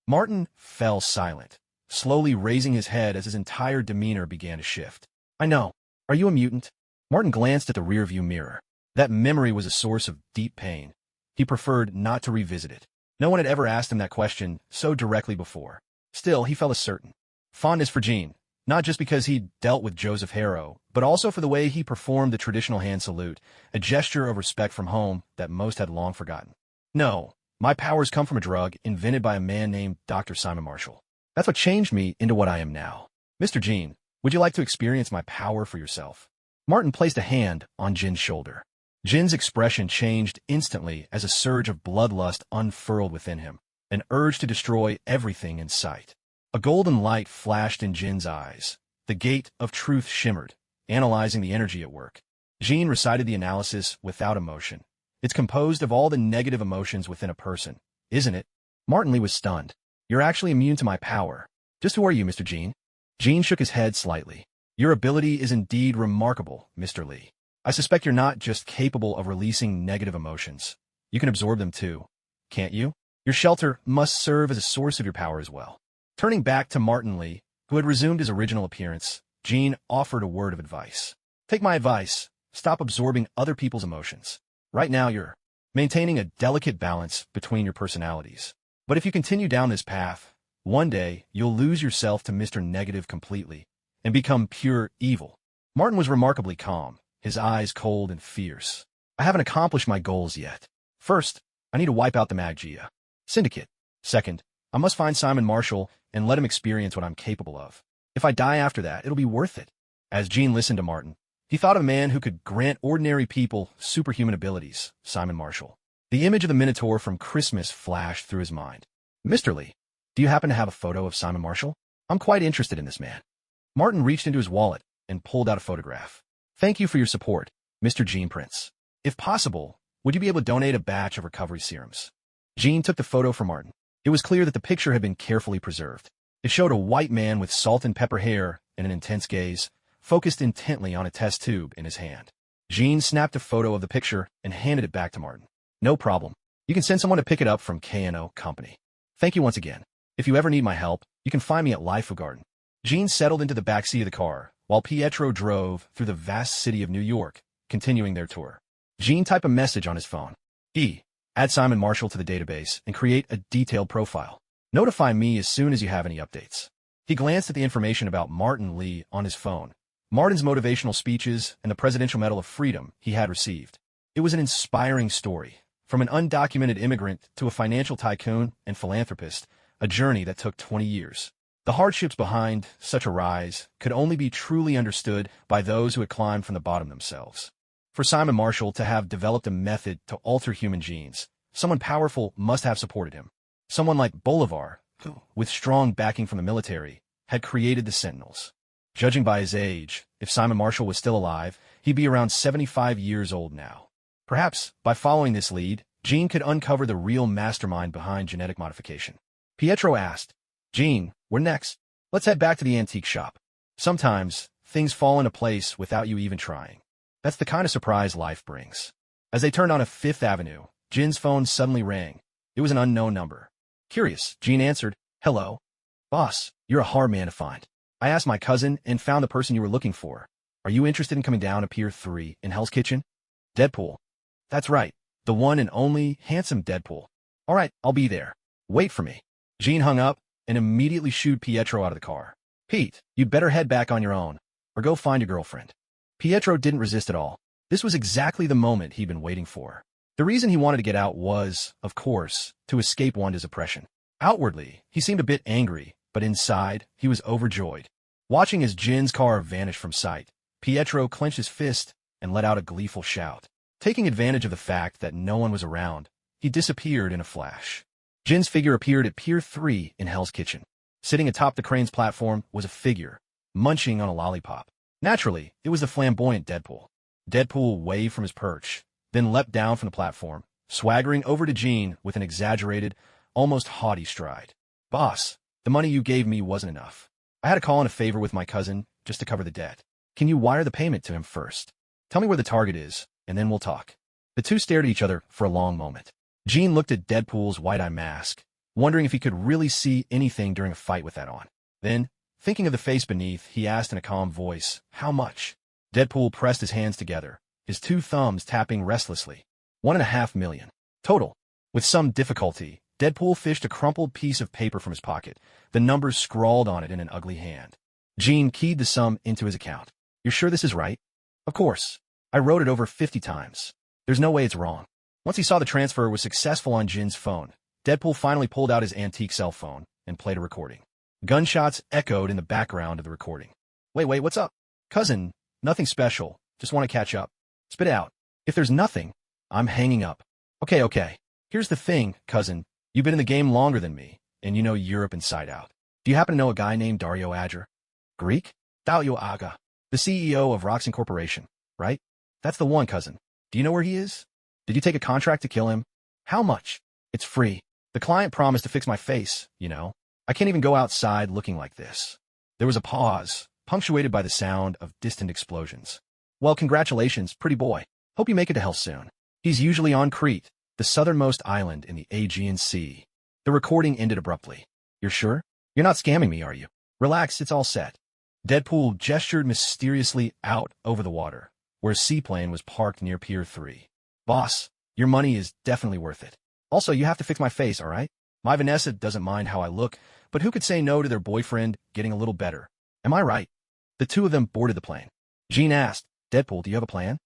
Martin fell silent, slowly raising his head as his entire demeanor began to shift. I know. Are you a mutant? Martin glanced at the rearview mirror. That memory was a source of deep pain. He preferred not to revisit it. No one had ever asked him that question so directly before. Still, he felt a certain fondness for Gene, not just because he'd dealt with Joseph Harrow, but also for the way he performed the traditional hand salute, a gesture of respect from home that most had long forgotten. No, my powers come from a drug invented by a man named Dr. Simon Marshall. That's what changed me into what I am now. Mr. Gene, would you like to experience my power for yourself? Martin placed a hand on Jin's shoulder. Jin's expression changed instantly as a surge of bloodlust unfurled within him, an urge to destroy everything in sight. A golden light flashed in Jin's eyes. The gate of truth shimmered, analyzing the energy at work. Jin recited the analysis without emotion. It's composed of all the negative emotions within a person, isn't it? Martin Lee was stunned. You're actually immune to my power. Just who are you, Mr. Gene? Gene shook his head slightly. Your ability is indeed remarkable, Mr. Lee. I suspect you're not just capable of releasing negative emotions. You can absorb them too, can't you? Your shelter must serve as a source of your power as well. Turning back to Martin Lee, who had resumed his original appearance, Gene offered a word of advice. Take my advice. Stop absorbing other people's emotions. Right now you're maintaining a delicate balance between your personalities. But if you continue down this path, one day you'll lose yourself to Mr. Negative completely and become pure evil. Martin was remarkably calm, his eyes cold and fierce. I haven't accomplished my goals yet. First, I need to wipe out the Magia Syndicate. Second, I must find Simon Marshall and let him experience what I'm capable of. If I die after that, it'll be worth it. As Gene listened to Martin, he thought of a man who could grant ordinary people superhuman abilities, Simon Marshall. The image of the Minotaur from Christmas flashed through his mind. Mr. Lee, do you happen to have a photo of Simon Marshall? I'm quite interested in this man. Martin reached into his wallet and pulled out a photograph. Thank you for your support, Mr. Gene Prince. If possible, would you be able to donate a batch of recovery serums? Gene took the photo from Martin. It was clear that the picture had been carefully preserved. It showed a white man with salt and pepper hair and an intense gaze, focused intently on a test tube in his hand. Gene snapped a photo of the picture and handed it back to Martin. No problem. You can send someone to pick it up from K&O Company. Thank you once again. If you ever need my help, you can find me at Life Garden. Gene settled into the backseat of the car, while Pietro drove through the vast city of New York, continuing their tour. Gene typed a message on his phone. Add Simon Marshall to the database and create a detailed profile. Notify me as soon as you have any updates. He glanced at the information about Martin Lee on his phone, Martin's motivational speeches, and the Presidential Medal of Freedom he had received. It was an inspiring story, from an undocumented immigrant to a financial tycoon and philanthropist, a journey that took 20 years. The hardships behind such a rise could only be truly understood by those who had climbed from the bottom themselves. For Simon Marshall to have developed a method to alter human genes, someone powerful must have supported him. Someone like Bolivar, who, with strong backing from the military, had created the Sentinels. Judging by his age, if Simon Marshall was still alive, he'd be around 75 years old now. Perhaps, by following this lead, Gene could uncover the real mastermind behind genetic modification. Pietro asked, Gene, we're next. Let's head back to the antique shop. Sometimes, things fall into place without you even trying. That's the kind of surprise life brings. As they turned onto Fifth Avenue, Jin's phone suddenly rang. It was an unknown number. Curious, Gene answered. Hello. Boss, you're a hard man to find. I asked my cousin and found the person you were looking for. Are you interested in coming down to Pier 3 in Hell's Kitchen? Deadpool. That's right. The one and only handsome Deadpool. All right, I'll be there. Wait for me. Gene hung up and immediately shooed Pietro out of the car. Pete, you'd better head back on your own, or go find your girlfriend. Pietro didn't resist at all. This was exactly the moment he'd been waiting for. The reason he wanted to get out was, of course, to escape Wanda's oppression. Outwardly, he seemed a bit angry, but inside, he was overjoyed. Watching as Jin's car vanished from sight, Pietro clenched his fist and let out a gleeful shout. Taking advantage of the fact that no one was around, he disappeared in a flash. Jin's figure appeared at Pier 3 in Hell's Kitchen. Sitting atop the crane's platform was a figure, munching on a lollipop. Naturally, it was the flamboyant Deadpool. Deadpool waved from his perch, then leapt down from the platform, swaggering over to Gene with an exaggerated, almost haughty stride. Boss, the money you gave me wasn't enough. I had to call in a favor with my cousin just to cover the debt. Can you wire the payment to him first? Tell me where the target is, and then we'll talk. The two stared at each other for a long moment. Gene looked at Deadpool's wide-eye mask, wondering if he could really see anything during a fight with that on. Then, thinking of the face beneath, he asked in a calm voice, how much? Deadpool pressed his hands together, his two thumbs tapping restlessly. 1.5 million. Total. With some difficulty, Deadpool fished a crumpled piece of paper from his pocket, the numbers scrawled on it in an ugly hand. Gene keyed the sum into his account. You're sure this is right? Of course. I wrote it over 50 times. There's no way it's wrong. Once he saw the transfer was successful on Jin's phone, Deadpool finally pulled out his antique cell phone and played a recording. Gunshots echoed in the background of the recording. Wait, what's up? Cousin, nothing special. Just want to catch up. Spit it out. If there's nothing, I'm hanging up. Okay. Here's the thing, cousin. You've been in the game longer than me, and you know Europe inside out. Do you happen to know a guy named Dario Azure? Greek? Dario Aga. The CEO of Roxon Corporation, right? That's the one, cousin. Do you know where he is? Did you take a contract to kill him? How much? It's free. The client promised to fix my face, you know. I can't even go outside looking like this. There was a pause, punctuated by the sound of distant explosions. Well, congratulations, pretty boy. Hope you make it to hell soon. He's usually on Crete, the southernmost island in the Aegean Sea. The recording ended abruptly. You're sure? You're not scamming me, are you? Relax, it's all set. Deadpool gestured mysteriously out over the water, where a seaplane was parked near Pier 3. Boss, your money is definitely worth it. Also, you have to fix my face, all right? My Vanessa doesn't mind how I look, but who could say no to their boyfriend getting a little better? Am I right? The two of them boarded the plane. Gene asked, Deadpool, do you have a plan?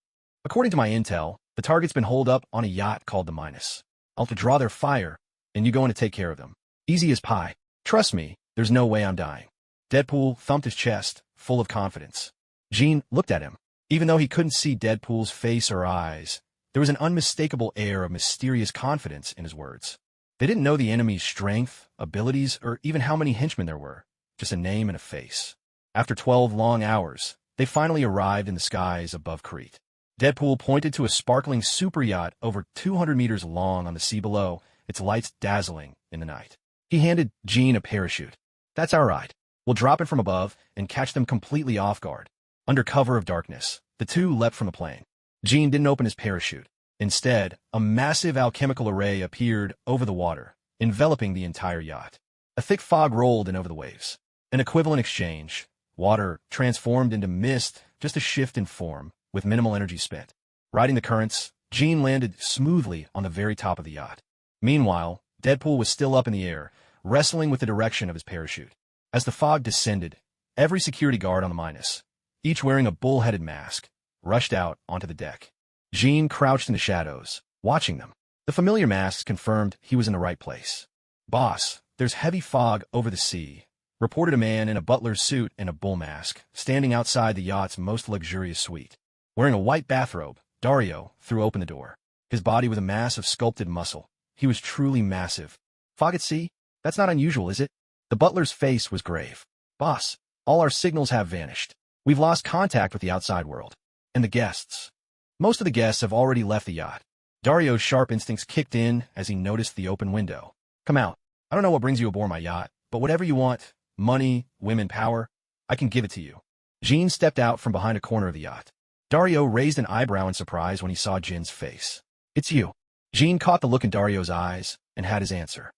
According to my intel, the target's been holed up on a yacht called the Minus. I'll have to draw their fire, and you go in to take care of them. Easy as pie. Trust me, there's no way I'm dying. Deadpool thumped his chest, full of confidence. Gene looked at him. Even though he couldn't see Deadpool's face or eyes, there was an unmistakable air of mysterious confidence in his words. They didn't know the enemy's strength, abilities, or even how many henchmen there were, just a name and a face. After 12 long hours, they finally arrived in the skies above Crete. Deadpool pointed to a sparkling super yacht over 200 meters long on the sea below, its lights dazzling in the night. He handed Gene a parachute. That's our ride. We'll drop it from above and catch them completely off guard. Under cover of darkness, the two leapt from the plane. Gene didn't open his parachute. Instead, a massive alchemical array appeared over the water, enveloping the entire yacht. A thick fog rolled in over the waves. An equivalent exchange. Water transformed into mist, just a shift in form, with minimal energy spent. Riding the currents, Gene landed smoothly on the very top of the yacht. Meanwhile, Deadpool was still up in the air, wrestling with the direction of his parachute. As the fog descended, every security guard on the Minus, each wearing a bull-headed mask, rushed out onto the deck. Gene crouched in the shadows, watching them. The familiar masks confirmed he was in the right place. Boss, there's heavy fog over the sea, reported a man in a butler's suit and a bull mask, standing outside the yacht's most luxurious suite. Wearing a white bathrobe, Dario threw open the door. His body was a mass of sculpted muscle. He was truly massive. Fog at sea? That's not unusual, is it? The butler's face was grave. Boss, all our signals have vanished. We've lost contact with the outside world. And the guests. Most of the guests have already left the yacht. Dario's sharp instincts kicked in as he noticed the open window. Come out. I don't know what brings you aboard my yacht, but whatever you want, money, women, power, I can give it to you. Jean stepped out from behind a corner of the yacht. Dario raised an eyebrow in surprise when he saw Jin's face. It's you. Jean caught the look in Dario's eyes and had his answer.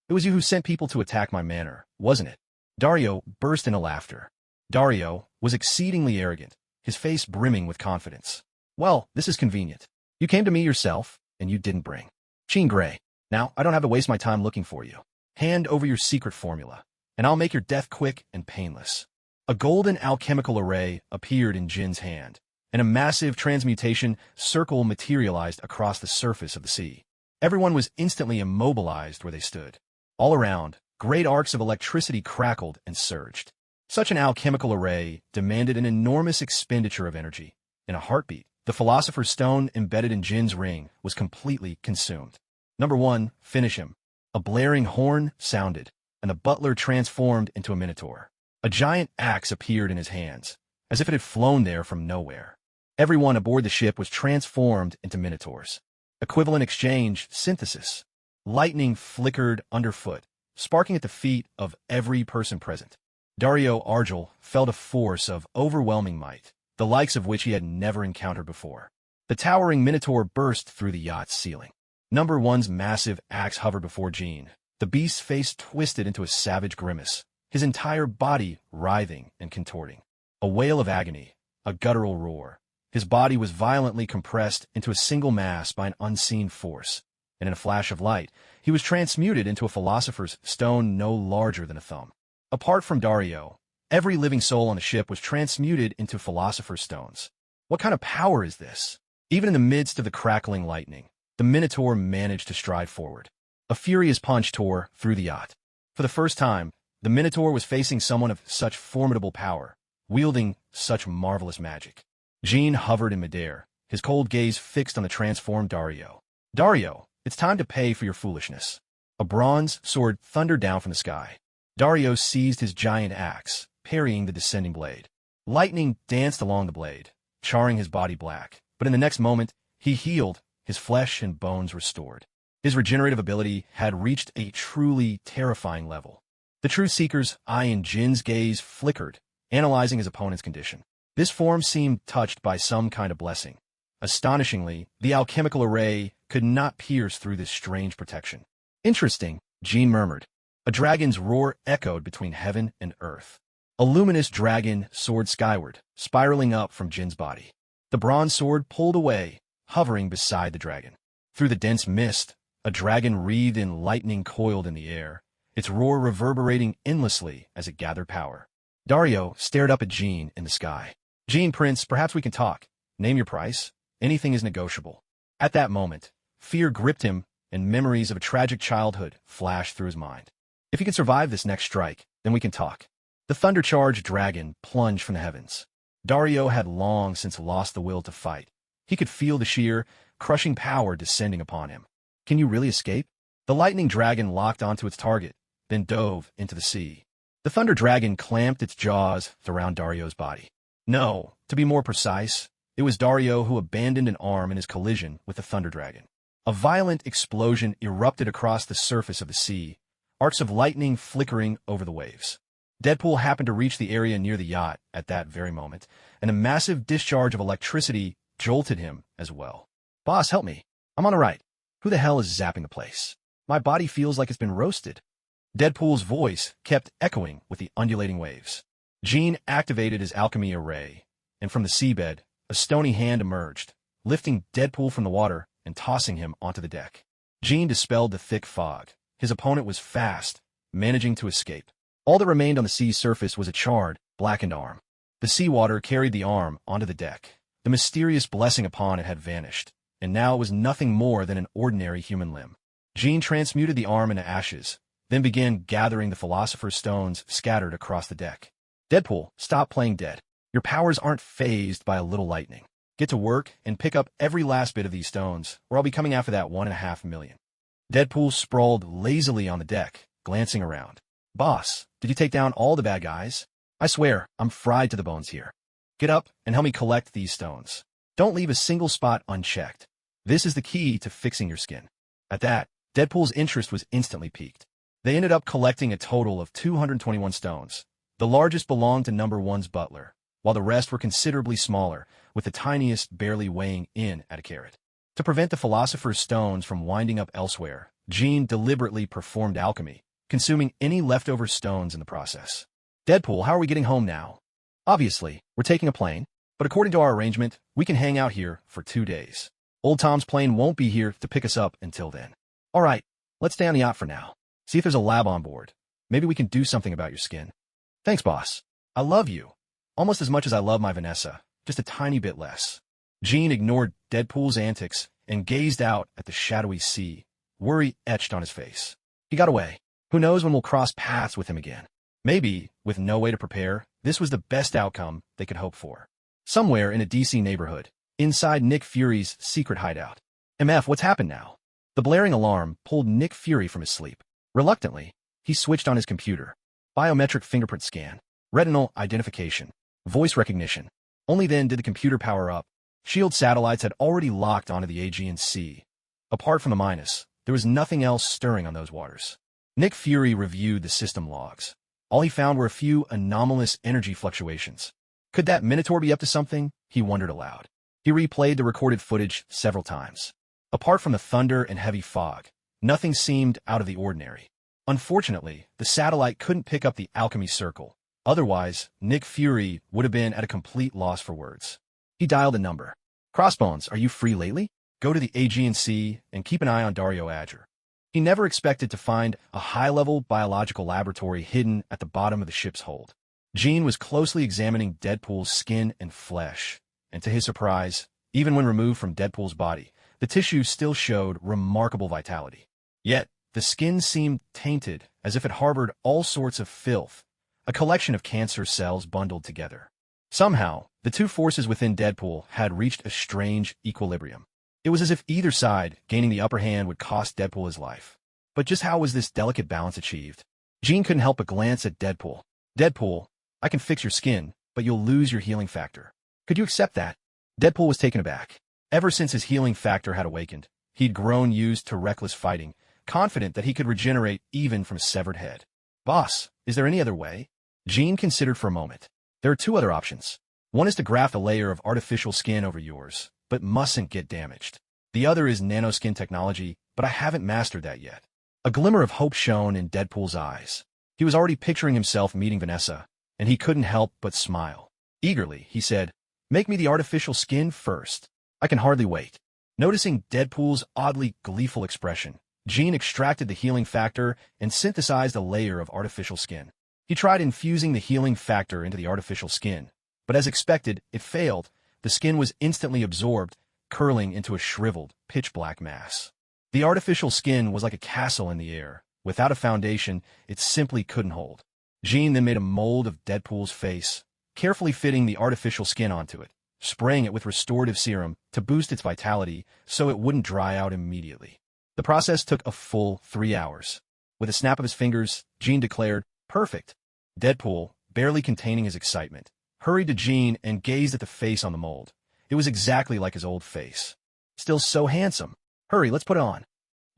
It was you who sent people to attack my manor, wasn't it? Dario burst into laughter. Dario was exceedingly arrogant, his face brimming with confidence. Well, this is convenient. You came to me yourself, and you didn't bring Jean Grey. Now, I don't have to waste my time looking for you. Hand over your secret formula, and I'll make your death quick and painless. A golden alchemical array appeared in Jin's hand, and a massive transmutation circle materialized across the surface of the sea. Everyone was instantly immobilized where they stood. All around, great arcs of electricity crackled and surged. Such an alchemical array demanded an enormous expenditure of energy. In a heartbeat, the Philosopher's Stone embedded in Jin's ring was completely consumed. Number 1, finish him. A blaring horn sounded, and the butler transformed into a minotaur. A giant axe appeared in his hands, as if it had flown there from nowhere. Everyone aboard the ship was transformed into minotaurs. Equivalent exchange, synthesis. Lightning flickered underfoot, sparking at the feet of every person present. Dario Argel felt a force of overwhelming might, the likes of which he had never encountered before. The towering minotaur burst through the yacht's ceiling. Number 1's massive axe hovered before Jean. The beast's face twisted into a savage grimace, his entire body writhing and contorting. A wail of agony, a guttural roar. His body was violently compressed into a single mass by an unseen force, and in a flash of light, he was transmuted into a philosopher's stone no larger than a thumb. Apart from Dario, every living soul on the ship was transmuted into philosopher's stones. What kind of power is this? Even in the midst of the crackling lightning, the Minotaur managed to stride forward. A furious punch tore through the yacht. For the first time, the Minotaur was facing someone of such formidable power, wielding such marvelous magic. Jean hovered in midair, his cold gaze fixed on the transformed Dario. Dario, it's time to pay for your foolishness. A bronze sword thundered down from the sky. Dario seized his giant axe, parrying the descending blade. Lightning danced along the blade, charring his body black, but in the next moment, he healed, his flesh and bones restored. His regenerative ability had reached a truly terrifying level. The Truth Seeker's eye in Jin's gaze flickered, analyzing his opponent's condition. This form seemed touched by some kind of blessing. Astonishingly, the alchemical array could not pierce through this strange protection. Interesting, Jean murmured. A dragon's roar echoed between heaven and earth. A luminous dragon soared skyward, spiraling up from Jin's body. The bronze sword pulled away, hovering beside the dragon. Through the dense mist, a dragon wreathed in lightning coiled in the air, its roar reverberating endlessly as it gathered power. Dario stared up at Jean in the sky. Jean, Prince, perhaps we can talk. Name your price. Anything is negotiable. At that moment, fear gripped him, and memories of a tragic childhood flashed through his mind. If you can survive this next strike, then we can talk. The thunder-charged dragon plunged from the heavens. Dario had long since lost the will to fight. He could feel the sheer, crushing power descending upon him. Can you really escape? The lightning dragon locked onto its target, then dove into the sea. The thunder dragon clamped its jaws around Dario's body. No, to be more precise, it was Dario who abandoned an arm in his collision with the thunder dragon. A violent explosion erupted across the surface of the sea, arcs of lightning flickering over the waves. Deadpool happened to reach the area near the yacht at that very moment, and a massive discharge of electricity jolted him as well. Boss, help me. I'm on the right. Who the hell is zapping the place? My body feels like it's been roasted. Deadpool's voice kept echoing with the undulating waves. Jean activated his alchemy array, and from the seabed, a stony hand emerged, lifting Deadpool from the water and tossing him onto the deck. Jean dispelled the thick fog. His opponent was fast, managing to escape. All that remained on the sea's surface was a charred, blackened arm. The seawater carried the arm onto the deck. The mysterious blessing upon it had vanished, and now it was nothing more than an ordinary human limb. Jean transmuted the arm into ashes, then began gathering the Philosopher's Stones scattered across the deck. Deadpool, stop playing dead. Your powers aren't phased by a little lightning. Get to work and pick up every last bit of these stones, or I'll be coming after that 1.5 million. Deadpool sprawled lazily on the deck, glancing around. Boss, did you take down all the bad guys? I swear, I'm fried to the bones here. Get up and help me collect these stones. Don't leave a single spot unchecked. This is the key to fixing your skin. At that, Deadpool's interest was instantly piqued. They ended up collecting a total of 221 stones. The largest belonged to number one's butler, while the rest were considerably smaller, with the tiniest barely weighing in at a carat. To prevent the philosopher's stones from winding up elsewhere, Jean deliberately performed alchemy, consuming any leftover stones in the process. Deadpool, how are we getting home now? Obviously, we're taking a plane, but according to our arrangement, we can hang out here for 2 days. Old Tom's plane won't be here to pick us up until then. All right, let's stay on the yacht for now. See if there's a lab on board. Maybe we can do something about your skin. Thanks, boss. I love you. Almost as much as I love my Vanessa, just a tiny bit less. Jean ignored Deadpool's antics and gazed out at the shadowy sea, worry etched on his face. He got away. Who knows when we'll cross paths with him again? Maybe, with no way to prepare, this was the best outcome they could hope for. Somewhere in a DC neighborhood, inside Nick Fury's secret hideout. MF, what's happened now? The blaring alarm pulled Nick Fury from his sleep. Reluctantly, he switched on his computer. Biometric fingerprint scan, retinal identification, voice recognition. Only then did the computer power up. Shield satellites had already locked onto the Aegean Sea. Apart from the minus, there was nothing else stirring on those waters. Nick Fury reviewed the system logs. All he found were a few anomalous energy fluctuations. Could that Minotaur be up to something? He wondered aloud. He replayed the recorded footage several times. Apart from the thunder and heavy fog, nothing seemed out of the ordinary. Unfortunately, the satellite couldn't pick up the alchemy circle. Otherwise, Nick Fury would have been at a complete loss for words. He dialed a number. Crossbones, are you free lately? Go to the Aegean Sea and keep an eye on Dario Azure. He never expected to find a high-level biological laboratory hidden at the bottom of the ship's hold. Jean was closely examining Deadpool's skin and flesh, and to his surprise, even when removed from Deadpool's body, the tissue still showed remarkable vitality. Yet, the skin seemed tainted, as if it harbored all sorts of filth, a collection of cancer cells bundled together. Somehow, the two forces within Deadpool had reached a strange equilibrium. It was as if either side gaining the upper hand would cost Deadpool his life. But just how was this delicate balance achieved? Jean couldn't help but glance at Deadpool. Deadpool, I can fix your skin, but you'll lose your healing factor. Could you accept that? Deadpool was taken aback. Ever since his healing factor had awakened, he'd grown used to reckless fighting, confident that he could regenerate even from a severed head. Boss, is there any other way? Jean considered for a moment. There are two other options. One is to graft a layer of artificial skin over yours, but mustn't get damaged. The other is nanoskin technology, but I haven't mastered that yet. A glimmer of hope shone in Deadpool's eyes. He was already picturing himself meeting Vanessa, and he couldn't help but smile. Eagerly, he said, "Make me the artificial skin first. I can hardly wait." Noticing Deadpool's oddly gleeful expression, Jean extracted the healing factor and synthesized a layer of artificial skin. He tried infusing the healing factor into the artificial skin, but as expected, it failed. The skin was instantly absorbed, curling into a shriveled, pitch-black mass. The artificial skin was like a castle in the air. Without a foundation, it simply couldn't hold. Jean then made a mold of Deadpool's face, carefully fitting the artificial skin onto it, spraying it with restorative serum to boost its vitality so it wouldn't dry out immediately. The process took a full 3 hours. With a snap of his fingers, Jean declared, "Perfect." Deadpool, barely containing his excitement, hurried to Jean and gazed at the face on the mold. It was exactly like his old face. "Still so handsome. Hurry, let's put it on."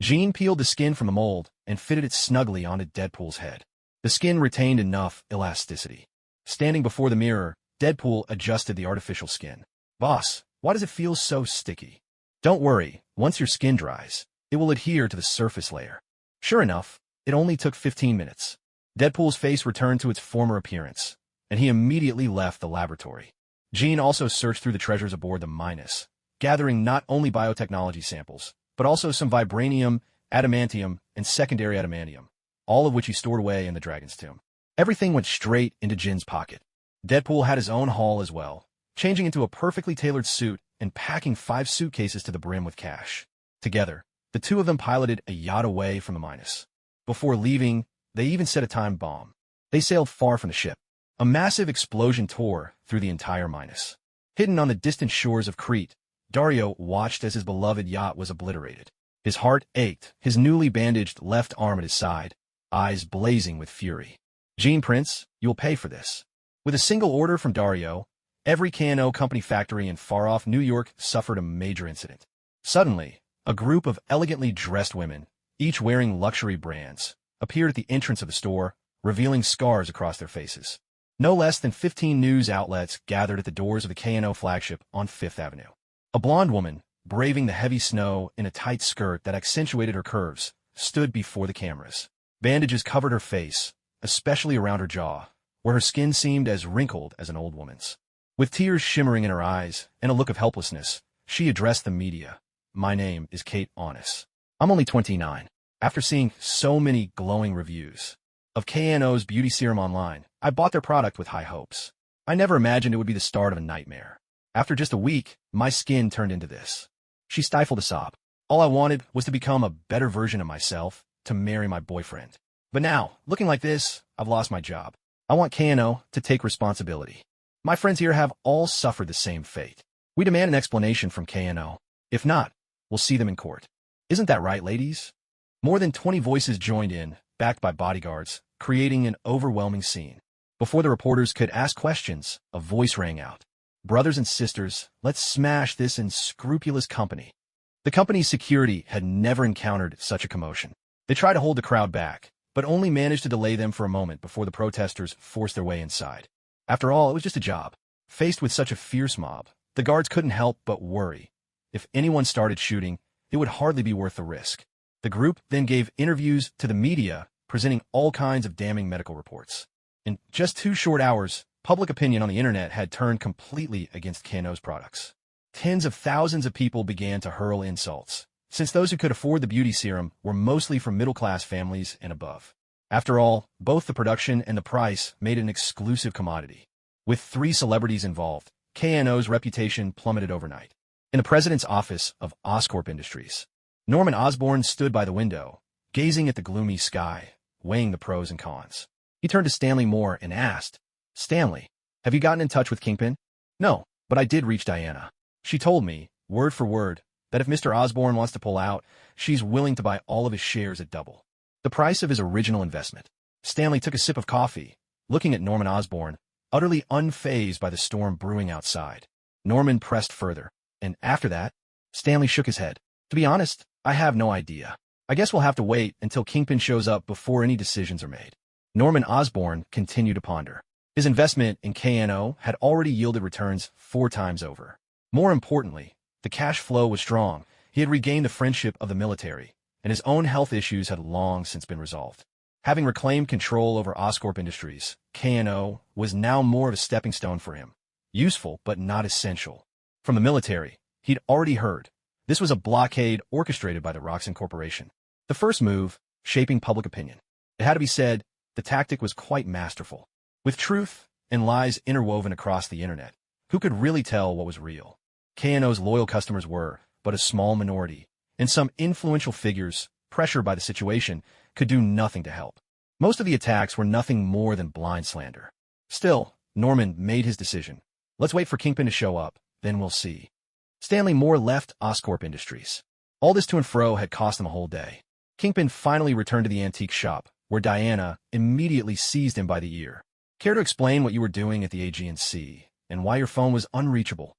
Jean peeled the skin from the mold and fitted it snugly onto Deadpool's head. The skin retained enough elasticity. Standing before the mirror, Deadpool adjusted the artificial skin. "Boss, why does it feel so sticky?" "Don't worry, once your skin dries, it will adhere to the surface layer." Sure enough, it only took 15 minutes. Deadpool's face returned to its former appearance, and he immediately left the laboratory. Jean also searched through the treasures aboard the Minus, gathering not only biotechnology samples, but also some vibranium, adamantium, and secondary adamantium, all of which he stored away in the Dragon's Tomb. Everything went straight into Jin's pocket. Deadpool had his own haul as well, changing into a perfectly tailored suit and packing 5 suitcases to the brim with cash. Together, the two of them piloted a yacht away from the Minus. Before leaving, they even set a time bomb. They sailed far from the ship. A massive explosion tore through the entire Minus. Hidden on the distant shores of Crete, Dario watched as his beloved yacht was obliterated. His heart ached, his newly bandaged left arm at his side, eyes blazing with fury. "Jean Prince, you'll pay for this." With a single order from Dario, every K&O company factory in far-off New York suffered a major incident. Suddenly, a group of elegantly dressed women, each wearing luxury brands, appeared at the entrance of the store, revealing scars across their faces. No less than 15 news outlets gathered at the doors of the K&O flagship on Fifth Avenue. A blonde woman, braving the heavy snow in a tight skirt that accentuated her curves, stood before the cameras. Bandages covered her face, especially around her jaw, where her skin seemed as wrinkled as an old woman's. With tears shimmering in her eyes and a look of helplessness, she addressed the media. "My name is Kate Onnis. I'm only 29. After seeing so many glowing reviews of K&O's beauty serum online, I bought their product with high hopes. I never imagined it would be the start of a nightmare. After just a week, my skin turned into this." She stifled a sob. "All I wanted was to become a better version of myself, to marry my boyfriend. But now, looking like this, I've lost my job. I want K&O to take responsibility. My friends here have all suffered the same fate. We demand an explanation from K&O. If not, we'll see them in court. Isn't that right, ladies?" More than 20 voices joined in, backed by bodyguards, creating an overwhelming scene. Before the reporters could ask questions, a voice rang out. "Brothers and sisters, let's smash this unscrupulous company." The company's security had never encountered such a commotion. They tried to hold the crowd back, but only managed to delay them for a moment before the protesters forced their way inside. After all, it was just a job. Faced with such a fierce mob, the guards couldn't help but worry. If anyone started shooting, it would hardly be worth the risk. The group then gave interviews to the media, presenting all kinds of damning medical reports. In just 2 short hours, public opinion on the internet had turned completely against K&O's products. Tens of thousands of people began to hurl insults, since those who could afford the beauty serum were mostly from middle-class families and above. After all, both the production and the price made it an exclusive commodity. With 3 celebrities involved, K&O's reputation plummeted overnight. In the president's office of Oscorp Industries, Norman Osborne stood by the window, gazing at the gloomy sky, weighing the pros and cons. He turned to Stanley Moore and asked, "Stanley, have you gotten in touch with Kingpin?" "No, but I did reach Diana. She told me, word for word, that if Mr. Osborne wants to pull out, she's willing to buy all of his shares at double the price of his original investment." Stanley took a sip of coffee, looking at Norman Osborne, utterly unfazed by the storm brewing outside. Norman pressed further, "And after that?" Stanley shook his head. "To be honest, I have no idea. I guess we'll have to wait until Kingpin shows up before any decisions are made." Norman Osborne continued to ponder. His investment in K&O had already yielded returns 4 times over. More importantly, the cash flow was strong. He had regained the friendship of the military, and his own health issues had long since been resolved. Having reclaimed control over Oscorp Industries, K&O was now more of a stepping stone for him. Useful, but not essential. From the military, he'd already heard. This was a blockade orchestrated by the Roxxon Corporation. The first move, shaping public opinion. It had to be said, the tactic was quite masterful. With truth and lies interwoven across the internet, who could really tell what was real? K&O's loyal customers were but a small minority, and some influential figures, pressured by the situation, could do nothing to help. Most of the attacks were nothing more than blind slander. Still, Norman made his decision. "Let's wait for Kingpin to show up, then we'll see." Stanley Moore left Oscorp Industries. All this to and fro had cost him a whole day. Kingpin finally returned to the antique shop, where Diana immediately seized him by the ear. "Care to explain what you were doing at the AG&C, and why your phone was unreachable?"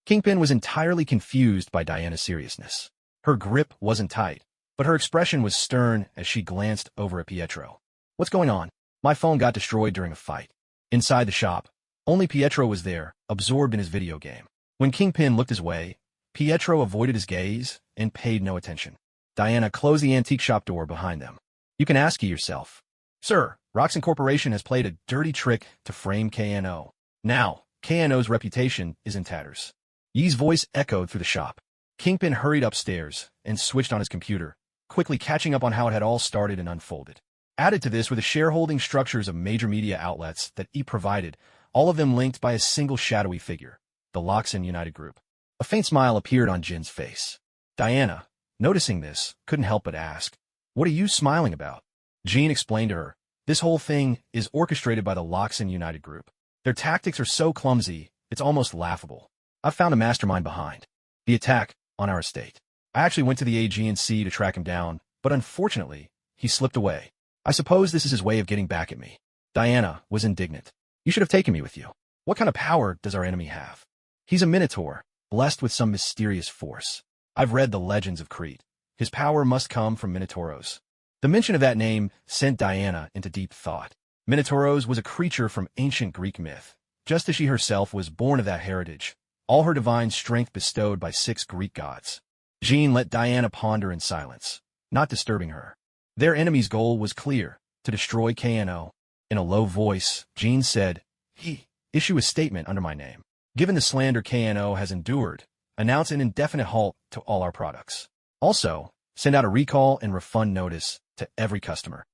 Kingpin was entirely confused by Diana's seriousness. Her grip wasn't tight, but her expression was stern as she glanced over at Pietro. "What's going on?" "My phone got destroyed during a fight." Inside the shop, only Pietro was there, absorbed in his video game. When Kingpin looked his way, Pietro avoided his gaze and paid no attention. Diana closed the antique shop door behind them. "You can ask yourself." "Sir, Roxxon Corporation has played a dirty trick to frame K&O. Now, K&O's reputation is in tatters." Yi's voice echoed through the shop. Kingpin hurried upstairs and switched on his computer, quickly catching up on how it had all started and unfolded. Added to this were the shareholding structures of major media outlets that Yi provided, all of them linked by a single shadowy figure, the Roxxon United Group. A faint smile appeared on Jin's face. Diana, noticing this, couldn't help but ask, "What are you smiling about?" Jin explained to her, "This whole thing is orchestrated by the Roxxon United Group. Their tactics are so clumsy, it's almost laughable. I've found a mastermind behind the attack on our estate. I actually went to the AG&C to track him down, but unfortunately, he slipped away. I suppose this is his way of getting back at me." Diana was indignant. "You should have taken me with you. What kind of power does our enemy have?" "He's a minotaur, blessed with some mysterious force. I've read the legends of Crete. His power must come from minotauros. The mention of that name sent Diana into deep thought. Minotauros was a creature from ancient Greek myth, just as she herself was born of that heritage, all her divine strength bestowed by 6 Greek gods. Jean let Diana ponder in silence, not disturbing her. Their enemy's goal was clear, to destroy KNO. In a low voice, Jean said, issue a statement under my name. Given the slander KNO has endured, announce an indefinite halt to all our products. Also, send out a recall and refund notice to every customer.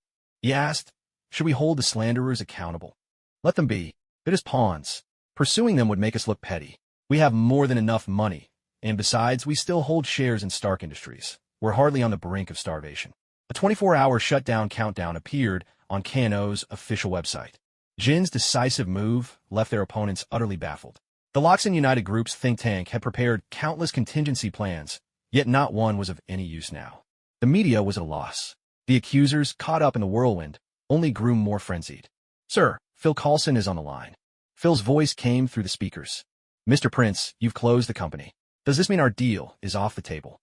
He asked, should we hold the slanderers accountable? Let them be. They're just pawns. Pursuing them would make us look petty. We have more than enough money, and besides, we still hold shares in Stark Industries. We're hardly on the brink of starvation. A 24-hour shutdown countdown appeared on KNO's official website. Jin's decisive move left their opponents utterly baffled. The Loxin United Group's think tank had prepared countless contingency plans, yet not one was of any use now. The media was at a loss. The accusers, caught up in the whirlwind, only grew more frenzied. Sir, Phil Coulson is on the line. Phil's voice came through the speakers. Mr. Prince, you've closed the company. Does this mean our deal is off the table?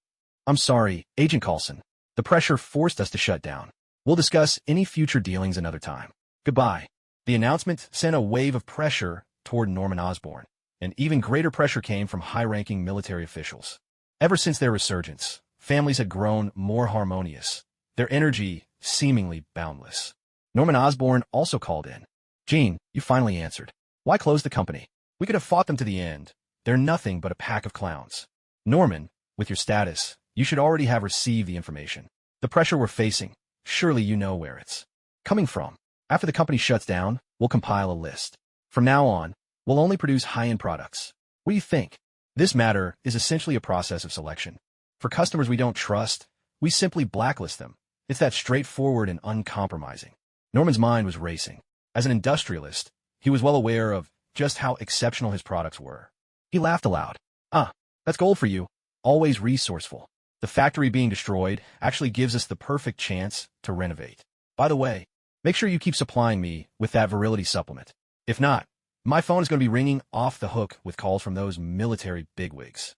I'm sorry, Agent Coulson. The pressure forced us to shut down. We'll discuss any future dealings another time. Goodbye. The announcement sent a wave of pressure toward Norman Osborne, and even greater pressure came from high-ranking military officials. Ever since their resurgence, families had grown more harmonious, their energy seemingly boundless. Norman Osborne also called in. Jean, you finally answered. Why close the company? We could have fought them to the end. They're nothing but a pack of clowns. Norman, with your status, you should already have received the information. The pressure we're facing, surely you know where it's coming from. After the company shuts down, we'll compile a list. From now on, we'll only produce high-end products. What do you think? This matter is essentially a process of selection. For customers we don't trust, we simply blacklist them. It's that straightforward and uncompromising. Norman's mind was racing. As an industrialist, he was well aware of just how exceptional his products were. He laughed aloud. That's gold for you. Always resourceful. The factory being destroyed actually gives us the perfect chance to renovate. By the way, make sure you keep supplying me with that virility supplement. If not, my phone is going to be ringing off the hook with calls from those military bigwigs.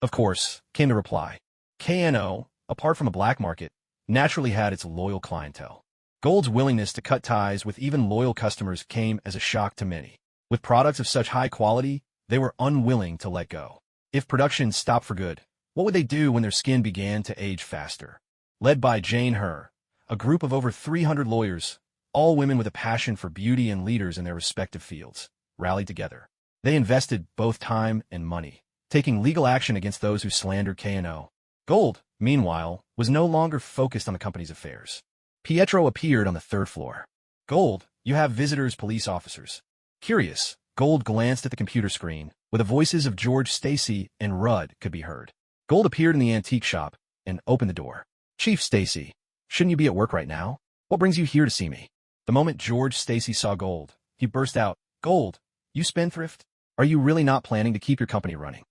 Of course, came the reply. KNO, apart from a black market, naturally had its loyal clientele. Gold's willingness to cut ties with even loyal customers came as a shock to many. With products of such high quality, they were unwilling to let go. If production stopped for good, what would they do when their skin began to age faster? Led by Jane Herr, a group of over 300 lawyers, all women with a passion for beauty and leaders in their respective fields, rallied together. They invested both time and money, taking legal action against those who slandered KNO. Gold, meanwhile, was no longer focused on the company's affairs. Pietro appeared on the 3rd floor. Gold, you have visitors, police officers. Curious, Gold glanced at the computer screen, where the voices of George Stacy and Rudd could be heard. Gold appeared in the antique shop and opened the door. Chief Stacy, shouldn't you be at work right now? What brings you here to see me? The moment George Stacy saw Gold, he burst out, Gold, you spendthrift? Are you really not planning to keep your company running?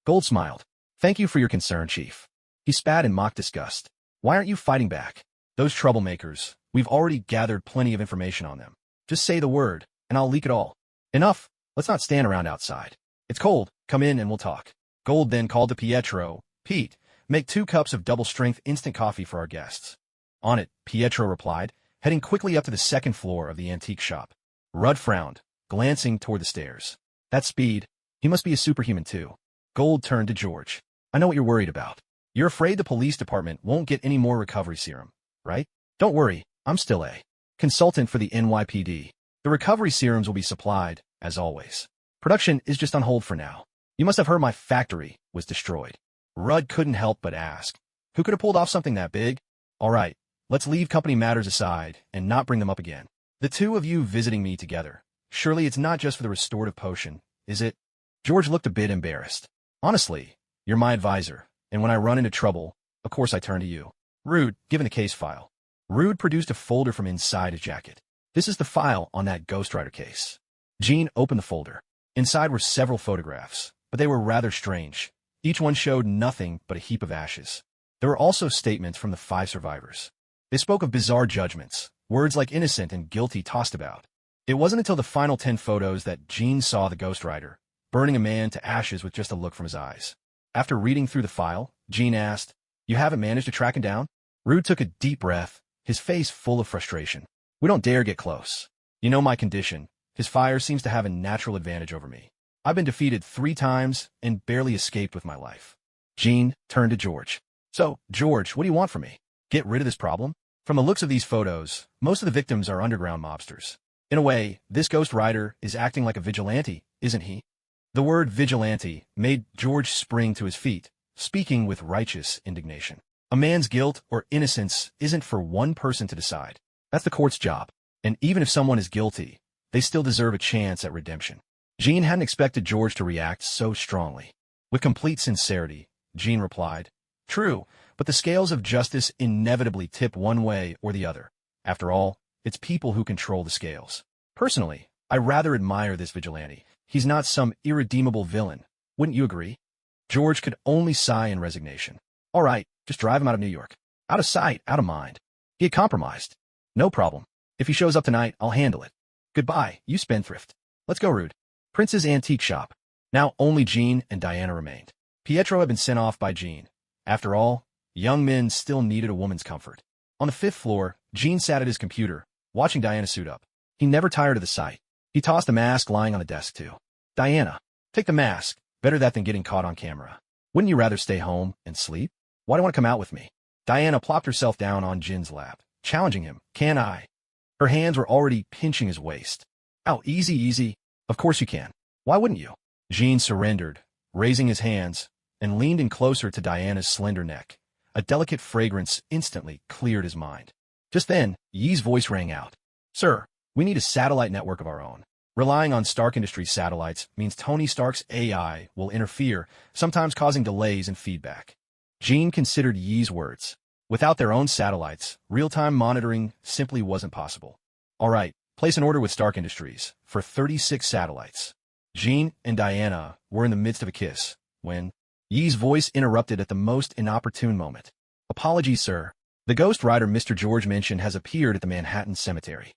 Gold smiled. Thank you for your concern, Chief. He spat in mock disgust. Why aren't you fighting back? Those troublemakers, we've already gathered plenty of information on them. Just say the word, and I'll leak it all. Enough. Let's not stand around outside. It's cold. Come in and we'll talk. Gold then called to Pietro. Pete, make 2 cups of double-strength instant coffee for our guests. On it, Pietro replied, heading quickly up to the 2nd floor of the antique shop. Rudd frowned, glancing toward the stairs. That speed, he must be a superhuman too. Gold turned to George. I know what you're worried about. You're afraid the police department won't get any more recovery serum, right? Don't worry, I'm still a consultant for the NYPD. The recovery serums will be supplied, as always. Production is just on hold for now. You must have heard my factory was destroyed. Rudd couldn't help but ask. Who could have pulled off something that big? All right, let's leave company matters aside and not bring them up again. The 2 of you visiting me together. Surely it's not just for the restorative potion, is it? George looked a bit embarrassed. Honestly, you're my advisor, and when I run into trouble, of course I turn to you. Rude, given the case file. Rude produced a folder from inside his jacket. This is the file on that ghostwriter case. Jean opened the folder. Inside were several photographs, but they were rather strange. Each one showed nothing but a heap of ashes. There were also statements from the 5 survivors. They spoke of bizarre judgments, words like innocent and guilty tossed about. It wasn't until the final 10 photos that Jean saw the ghostwriter, burning a man to ashes with just a look from his eyes. After reading through the file, Jean asked, You haven't managed to track him down? Rude took a deep breath, his face full of frustration. We don't dare get close. You know my condition. His fire seems to have a natural advantage over me. I've been defeated 3 times and barely escaped with my life. Jean turned to George. So, George, what do you want from me? Get rid of this problem? From the looks of these photos, most of the victims are underground mobsters. In a way, this Ghost Rider is acting like a vigilante, isn't he? The word vigilante made George spring to his feet, speaking with righteous indignation. A man's guilt or innocence isn't for one person to decide. That's the court's job. And even if someone is guilty, they still deserve a chance at redemption. Jean hadn't expected George to react so strongly. With complete sincerity, Jean replied, "True, but the scales of justice inevitably tip one way or the other. After all, it's people who control the scales. Personally, I rather admire this vigilante. He's not some irredeemable villain. Wouldn't you agree?" George could only sigh in resignation. All right, just drive him out of New York. Out of sight, out of mind. He had compromised. No problem. If he shows up tonight, I'll handle it. Goodbye, you spendthrift. Let's go, Rude. Prince's Antique Shop. Now only Jean and Diana remained. Pietro had been sent off by Jean. After all, young men still needed a woman's comfort. On the 5th floor, Jean sat at his computer, watching Diana suit up. He never tired of the sight. He tossed the mask lying on the desk, too. Diana, take the mask. Better that than getting caught on camera. Wouldn't you rather stay home and sleep? Why do you want to come out with me? Diana plopped herself down on Jin's lap, challenging him. Can I? Her hands were already pinching his waist. Oh, easy, easy. Of course you can. Why wouldn't you? Jean surrendered, raising his hands, and leaned in closer to Diana's slender neck. A delicate fragrance instantly cleared his mind. Just then, Yi's voice rang out. Sir, we need a satellite network of our own. Relying on Stark Industries satellites means Tony Stark's AI will interfere, sometimes causing delays in feedback. Jean considered Yi's words. Without their own satellites, real-time monitoring simply wasn't possible. All right, place an order with Stark Industries for 36 satellites. Jean and Diana were in the midst of a kiss when Yi's voice interrupted at the most inopportune moment. Apologies, sir. The Ghost Rider Mr. George mentioned has appeared at the Manhattan Cemetery.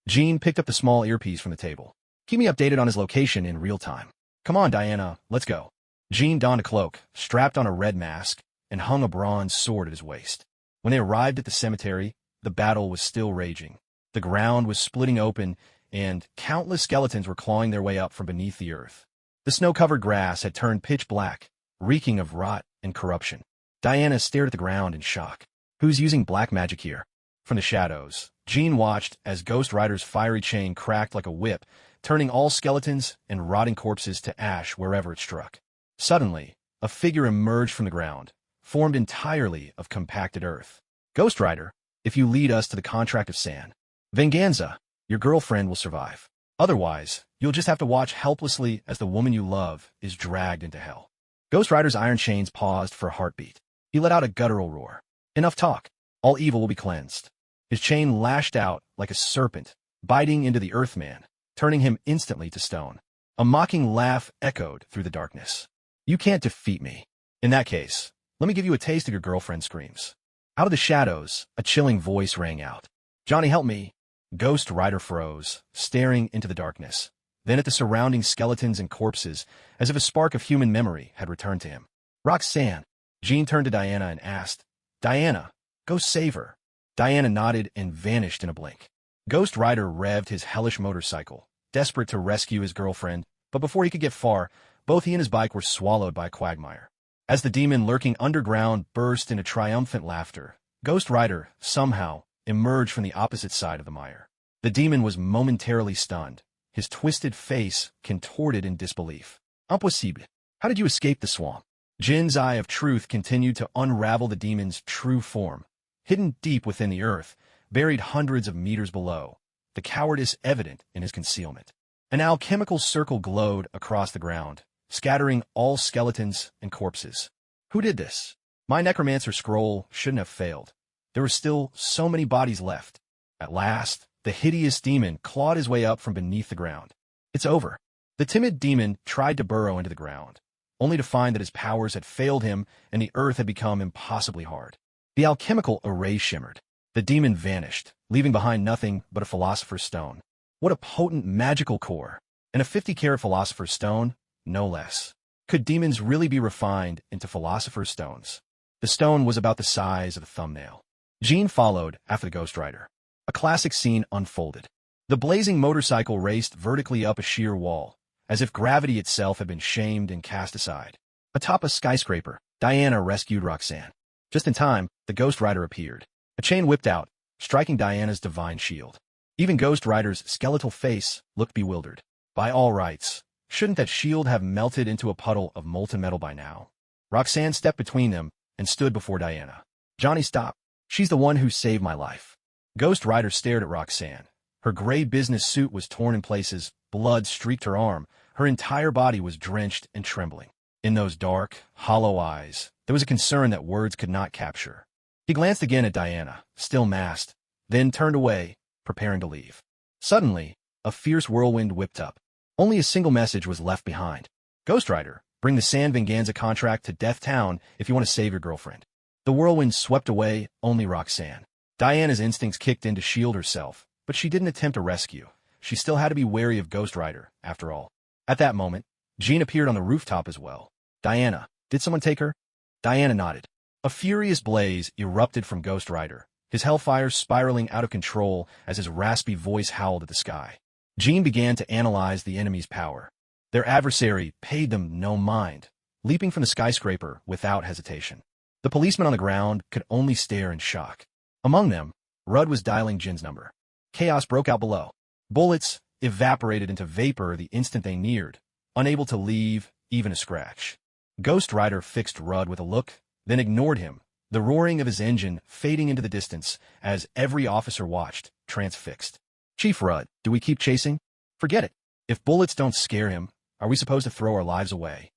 Jean picked up the small earpiece from the table. Keep me updated on his location in real time. Come on, Diana, let's go. Jean donned a cloak, strapped on a red mask, and hung a bronze sword at his waist. When they arrived at the cemetery, the battle was still raging. The ground was splitting open, and countless skeletons were clawing their way up from beneath the earth. The snow-covered grass had turned pitch black, reeking of rot and corruption. Diana stared at the ground in shock. Who's using black magic here? From the shadows, Jean watched as Ghost Rider's fiery chain cracked like a whip, turning all skeletons and rotting corpses to ash wherever it struck. Suddenly, a figure emerged from the ground, formed entirely of compacted earth. Ghost Rider, if you lead us to the contract of sand, Venganza, your girlfriend will survive. Otherwise, you'll just have to watch helplessly as the woman you love is dragged into hell. Ghost Rider's iron chains paused for a heartbeat. He let out a guttural roar. Enough talk. All evil will be cleansed. His chain lashed out like a serpent, biting into the Earthman, turning him instantly to stone. A mocking laugh echoed through the darkness. You can't defeat me. In that case, let me give you a taste of your girlfriend's screams. Out of the shadows, a chilling voice rang out. Johnny, help me. Ghost Rider froze, staring into the darkness, then at the surrounding skeletons and corpses, as if a spark of human memory had returned to him. Roxanne. Jean turned to Diana and asked, Diana, go save her. Diana nodded and vanished in a blink. Ghost Rider revved his hellish motorcycle, desperate to rescue his girlfriend, but before he could get far, both he and his bike were swallowed by a quagmire. As the demon lurking underground burst into triumphant laughter, Ghost Rider, somehow, emerged from the opposite side of the mire. The demon was momentarily stunned, his twisted face contorted in disbelief. Impossible. How did you escape the swamp? Jin's eye of truth continued to unravel the demon's true form. Hidden deep within the earth, buried hundreds of meters below, the cowardice evident in his concealment. An alchemical circle glowed across the ground, scattering all skeletons and corpses. Who did this? My necromancer scroll shouldn't have failed. There were still so many bodies left. At last, the hideous demon clawed his way up from beneath the ground. It's over. The timid demon tried to burrow into the ground, only to find that his powers had failed him and the earth had become impossibly hard. The alchemical array shimmered. The demon vanished, leaving behind nothing but a philosopher's stone. What a potent magical core, and a 50-carat philosopher's stone, no less. Could demons really be refined into philosopher's stones? The stone was about the size of a thumbnail. Jean followed after the Ghost Rider. A classic scene unfolded. The blazing motorcycle raced vertically up a sheer wall, as if gravity itself had been shamed and cast aside. Atop a skyscraper, Diana rescued Roxanne. Just in time, the Ghost Rider appeared. A chain whipped out, striking Diana's divine shield. Even Ghost Rider's skeletal face looked bewildered. By all rights, shouldn't that shield have melted into a puddle of molten metal by now? Roxanne stepped between them and stood before Diana. Johnny, stop. She's the one who saved my life. Ghost Rider stared at Roxanne. Her gray business suit was torn in places, blood streaked her arm, her entire body was drenched and trembling. In those dark, hollow eyes, there was a concern that words could not capture. He glanced again at Diana, still masked, then turned away, preparing to leave. Suddenly, a fierce whirlwind whipped up. Only a single message was left behind. Ghost Rider, bring the San Venganza contract to Death Town if you want to save your girlfriend. The whirlwind swept away only Roxanne. Diana's instincts kicked in to shield herself, but she didn't attempt a rescue. She still had to be wary of Ghost Rider, after all. At that moment, Jean appeared on the rooftop as well. Diana, did someone take her? Diana nodded. A furious blaze erupted from Ghost Rider, his hellfire spiraling out of control as his raspy voice howled at the sky. Jean began to analyze the enemy's power. Their adversary paid them no mind, leaping from the skyscraper without hesitation. The policemen on the ground could only stare in shock. Among them, Rudd was dialing Jin's number. Chaos broke out below. Bullets evaporated into vapor the instant they neared, unable to leave even a scratch. Ghost Rider fixed Rudd with a look, then ignored him, the roaring of his engine fading into the distance as every officer watched, transfixed. Chief Rudd, do we keep chasing? Forget it. If bullets don't scare him, are we supposed to throw our lives away?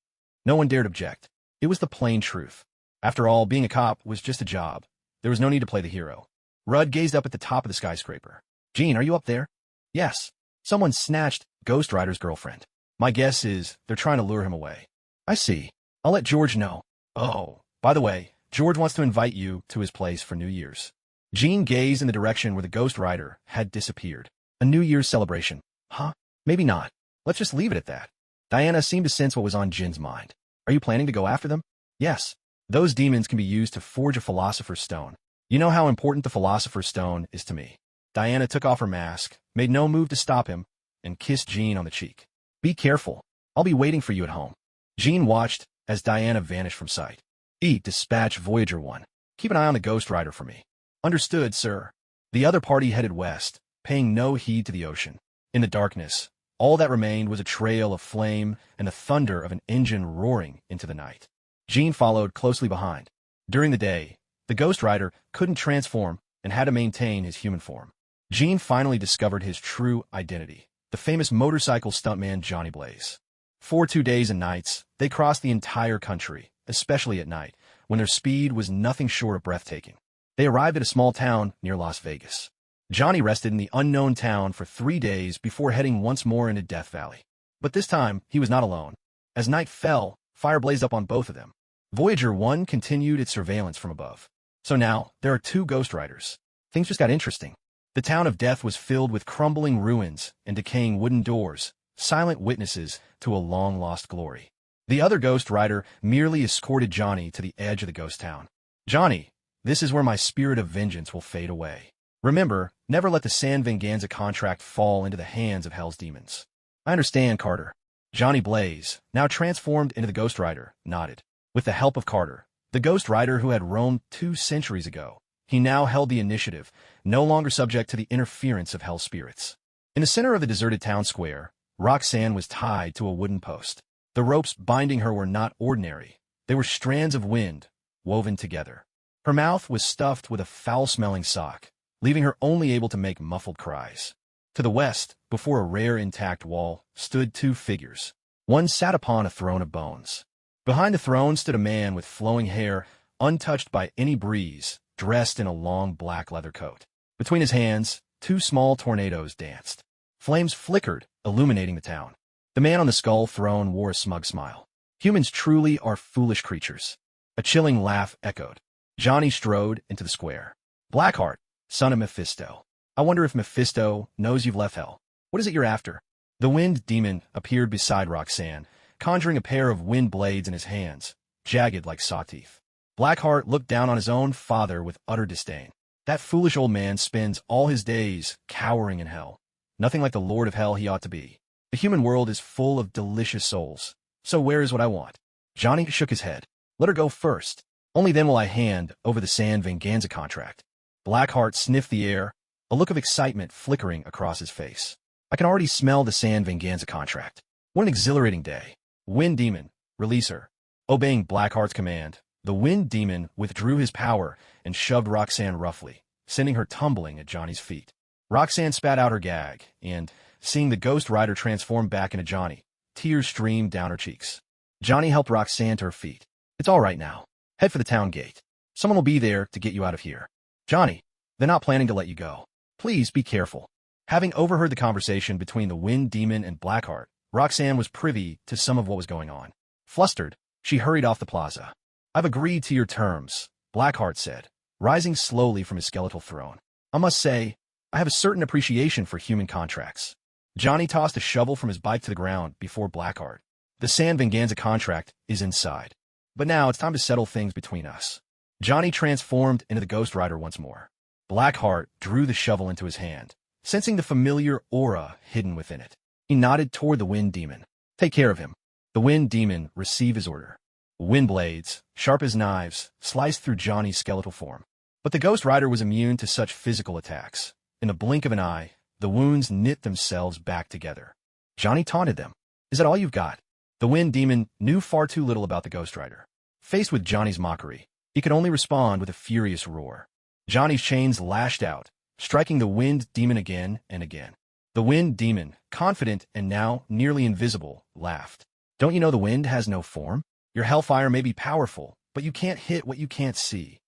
No one dared object. It was the plain truth. After all, being a cop was just a job. There was no need to play the hero. Rudd gazed up at the top of the skyscraper. Jean, are you up there? Yes. Someone snatched Ghost Rider's girlfriend. My guess is they're trying to lure him away. I see. I'll let George know. Oh, by the way, George wants to invite you to his place for New Year's. Jean gazed in the direction where the Ghost Rider had disappeared. A New Year's celebration. Huh? Maybe not. Let's just leave it at that. Diana seemed to sense what was on Jin's mind. Are you planning to go after them? Yes. Those demons can be used to forge a Philosopher's Stone. You know how important the Philosopher's Stone is to me. Diana took off her mask, made no move to stop him, and kissed Jean on the cheek. Be careful. I'll be waiting for you at home. Jean watched as Diana vanished from sight. Dispatch Voyager 1. Keep an eye on the Ghost Rider for me. Understood, sir. The other party headed west, paying no heed to the ocean. In the darkness, all that remained was a trail of flame and the thunder of an engine roaring into the night. Jean followed closely behind. During the day, the Ghost Rider couldn't transform and had to maintain his human form. Jean finally discovered his true identity, the famous motorcycle stuntman Johnny Blaze. For 2 days and nights, they crossed the entire country, especially at night, when their speed was nothing short of breathtaking. They arrived at a small town near Las Vegas. Johnny rested in the unknown town for 3 days before heading once more into Death Valley. But this time, he was not alone. As night fell, fire blazed up on both of them. Voyager 1 continued its surveillance from above. So now, there are 2 Ghost Riders. Things just got interesting. The town of Death was filled with crumbling ruins and decaying wooden doors, silent witnesses to a long-lost glory. The other Ghost Rider merely escorted Johnny to the edge of the ghost town. Johnny, this is where my spirit of vengeance will fade away. Remember, never let the San Venganza contract fall into the hands of Hell's demons. I understand, Carter. Johnny Blaze, now transformed into the Ghost Rider, nodded. With the help of Carter, the Ghost Rider who had roamed 2 centuries ago, he now held the initiative, no longer subject to the interference of Hell's spirits. In the center of the deserted town square, Roxanne was tied to a wooden post. The ropes binding her were not ordinary. They were strands of wind, woven together. Her mouth was stuffed with a foul-smelling sock, leaving her only able to make muffled cries. To the west, before a rare intact wall, stood 2 figures. One sat upon a throne of bones. Behind the throne stood a man with flowing hair, untouched by any breeze, dressed in a long black leather coat. Between his hands, 2 small tornadoes danced. Flames flickered, illuminating the town. The man on the skull throne wore a smug smile. Humans truly are foolish creatures. A chilling laugh echoed. Johnny strode into the square. Blackheart, son of Mephisto. I wonder if Mephisto knows you've left Hell. What is it you're after? The wind demon appeared beside Roxanne, conjuring a pair of wind blades in his hands, jagged like saw teeth. Blackheart looked down on his own father with utter disdain. That foolish old man spends all his days cowering in hell. Nothing like the Lord of Hell he ought to be. The human world is full of delicious souls. So where is what I want? Johnny shook his head. Let her go first. Only then will I hand over the San Venganza contract. Blackheart sniffed the air, a look of excitement flickering across his face. I can already smell the San Venganza contract. What an exhilarating day. Wind Demon, release her. Obeying Blackheart's command, the Wind Demon withdrew his power and shoved Roxanne roughly, sending her tumbling at Johnny's feet. Roxanne spat out her gag, and, seeing the Ghost Rider transform back into Johnny, tears streamed down her cheeks. Johnny helped Roxanne to her feet. It's all right now. Head for the town gate. Someone will be there to get you out of here. Johnny, they're not planning to let you go. Please be careful. Having overheard the conversation between the Wind Demon and Blackheart, Roxanne was privy to some of what was going on. Flustered, she hurried off the plaza. I've agreed to your terms, Blackheart said, rising slowly from his skeletal throne. I must say, I have a certain appreciation for human contracts. Johnny tossed a shovel from his bike to the ground before Blackheart. The San Venganza contract is inside. But now it's time to settle things between us. Johnny transformed into the Ghost Rider once more. Blackheart drew the shovel into his hand, sensing the familiar aura hidden within it. He nodded toward the Wind Demon. Take care of him. The Wind Demon received his order. Wind blades, sharp as knives, sliced through Johnny's skeletal form. But the Ghost Rider was immune to such physical attacks. In the blink of an eye, the wounds knit themselves back together. Johnny taunted them. Is that all you've got? The Wind Demon knew far too little about the Ghost Rider. Faced with Johnny's mockery, he could only respond with a furious roar. Johnny's chains lashed out, striking the Wind Demon again and again. The Wind Demon, confident and now nearly invisible, laughed. Don't you know the wind has no form? Your hellfire may be powerful, but you can't hit what you can't see.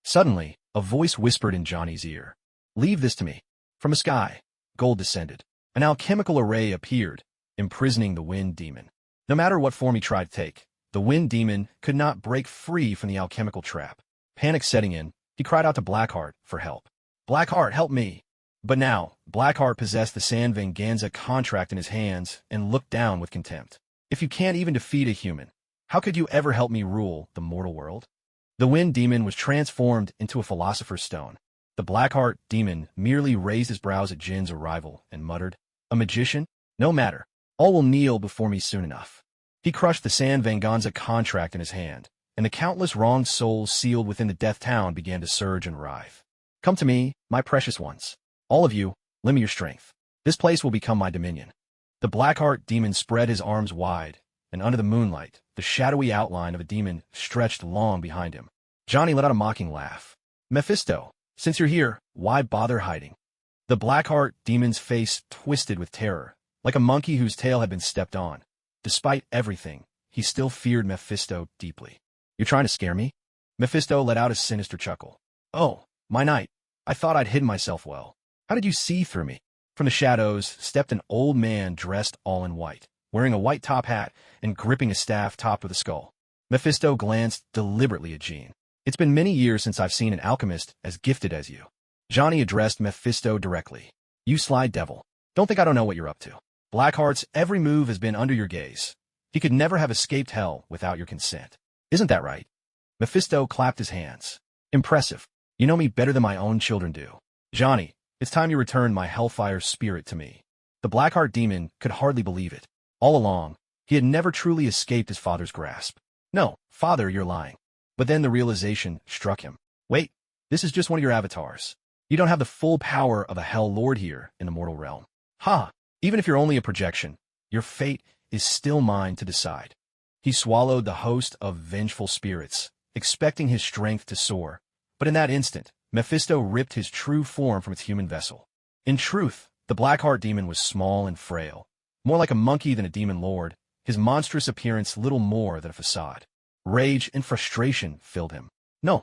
Suddenly, a voice whispered in Johnny's ear. Leave this to me. From the sky, gold descended. An alchemical array appeared, imprisoning the Wind Demon. No matter what form he tried to take, the Wind Demon could not break free from the alchemical trap. Panic setting in, he cried out to Blackheart for help. Blackheart, help me! But now, Blackheart possessed the San Venganza contract in his hands and looked down with contempt. If you can't even defeat a human, how could you ever help me rule the mortal world? The Wind Demon was transformed into a philosopher's stone. The Blackheart Demon merely raised his brows at Jin's arrival and muttered, A magician? No matter. All will kneel before me soon enough. He crushed the San Venganza contract in his hand, and the countless wronged souls sealed within the Death Town began to surge and writhe. Come to me, my precious ones. All of you, lend me your strength. This place will become my dominion. The Blackheart Demon spread his arms wide, and under the moonlight, the shadowy outline of a demon stretched long behind him. Johnny let out a mocking laugh. Mephisto, since you're here, why bother hiding? The Blackheart Demon's face twisted with terror, like a monkey whose tail had been stepped on. Despite everything, he still feared Mephisto deeply. You're trying to scare me? Mephisto let out a sinister chuckle. Oh, my knight, I thought I'd hidden myself well. How did you see through me? From the shadows stepped an old man dressed all in white, wearing a white top hat and gripping a staff topped with a skull. Mephisto glanced deliberately at Jean. It's been many years since I've seen an alchemist as gifted as you. Johnny addressed Mephisto directly. You sly devil. Don't think I don't know what you're up to. Blackheart's every move has been under your gaze. He could never have escaped hell without your consent. Isn't that right? Mephisto clapped his hands. Impressive. You know me better than my own children do. Johnny, it's time you return my hellfire spirit to me. The Blackheart Demon could hardly believe it. All along, he had never truly escaped his father's grasp. No, father, you're lying. But then the realization struck him. Wait, this is just one of your avatars. You don't have the full power of a hell lord here in the mortal realm. Ha! Even if you're only a projection, your fate is still mine to decide. He swallowed the host of vengeful spirits, expecting his strength to soar. But in that instant, Mephisto ripped his true form from its human vessel. In truth, the Blackheart Demon was small and frail. More like a monkey than a demon lord, his monstrous appearance little more than a facade. Rage and frustration filled him. No,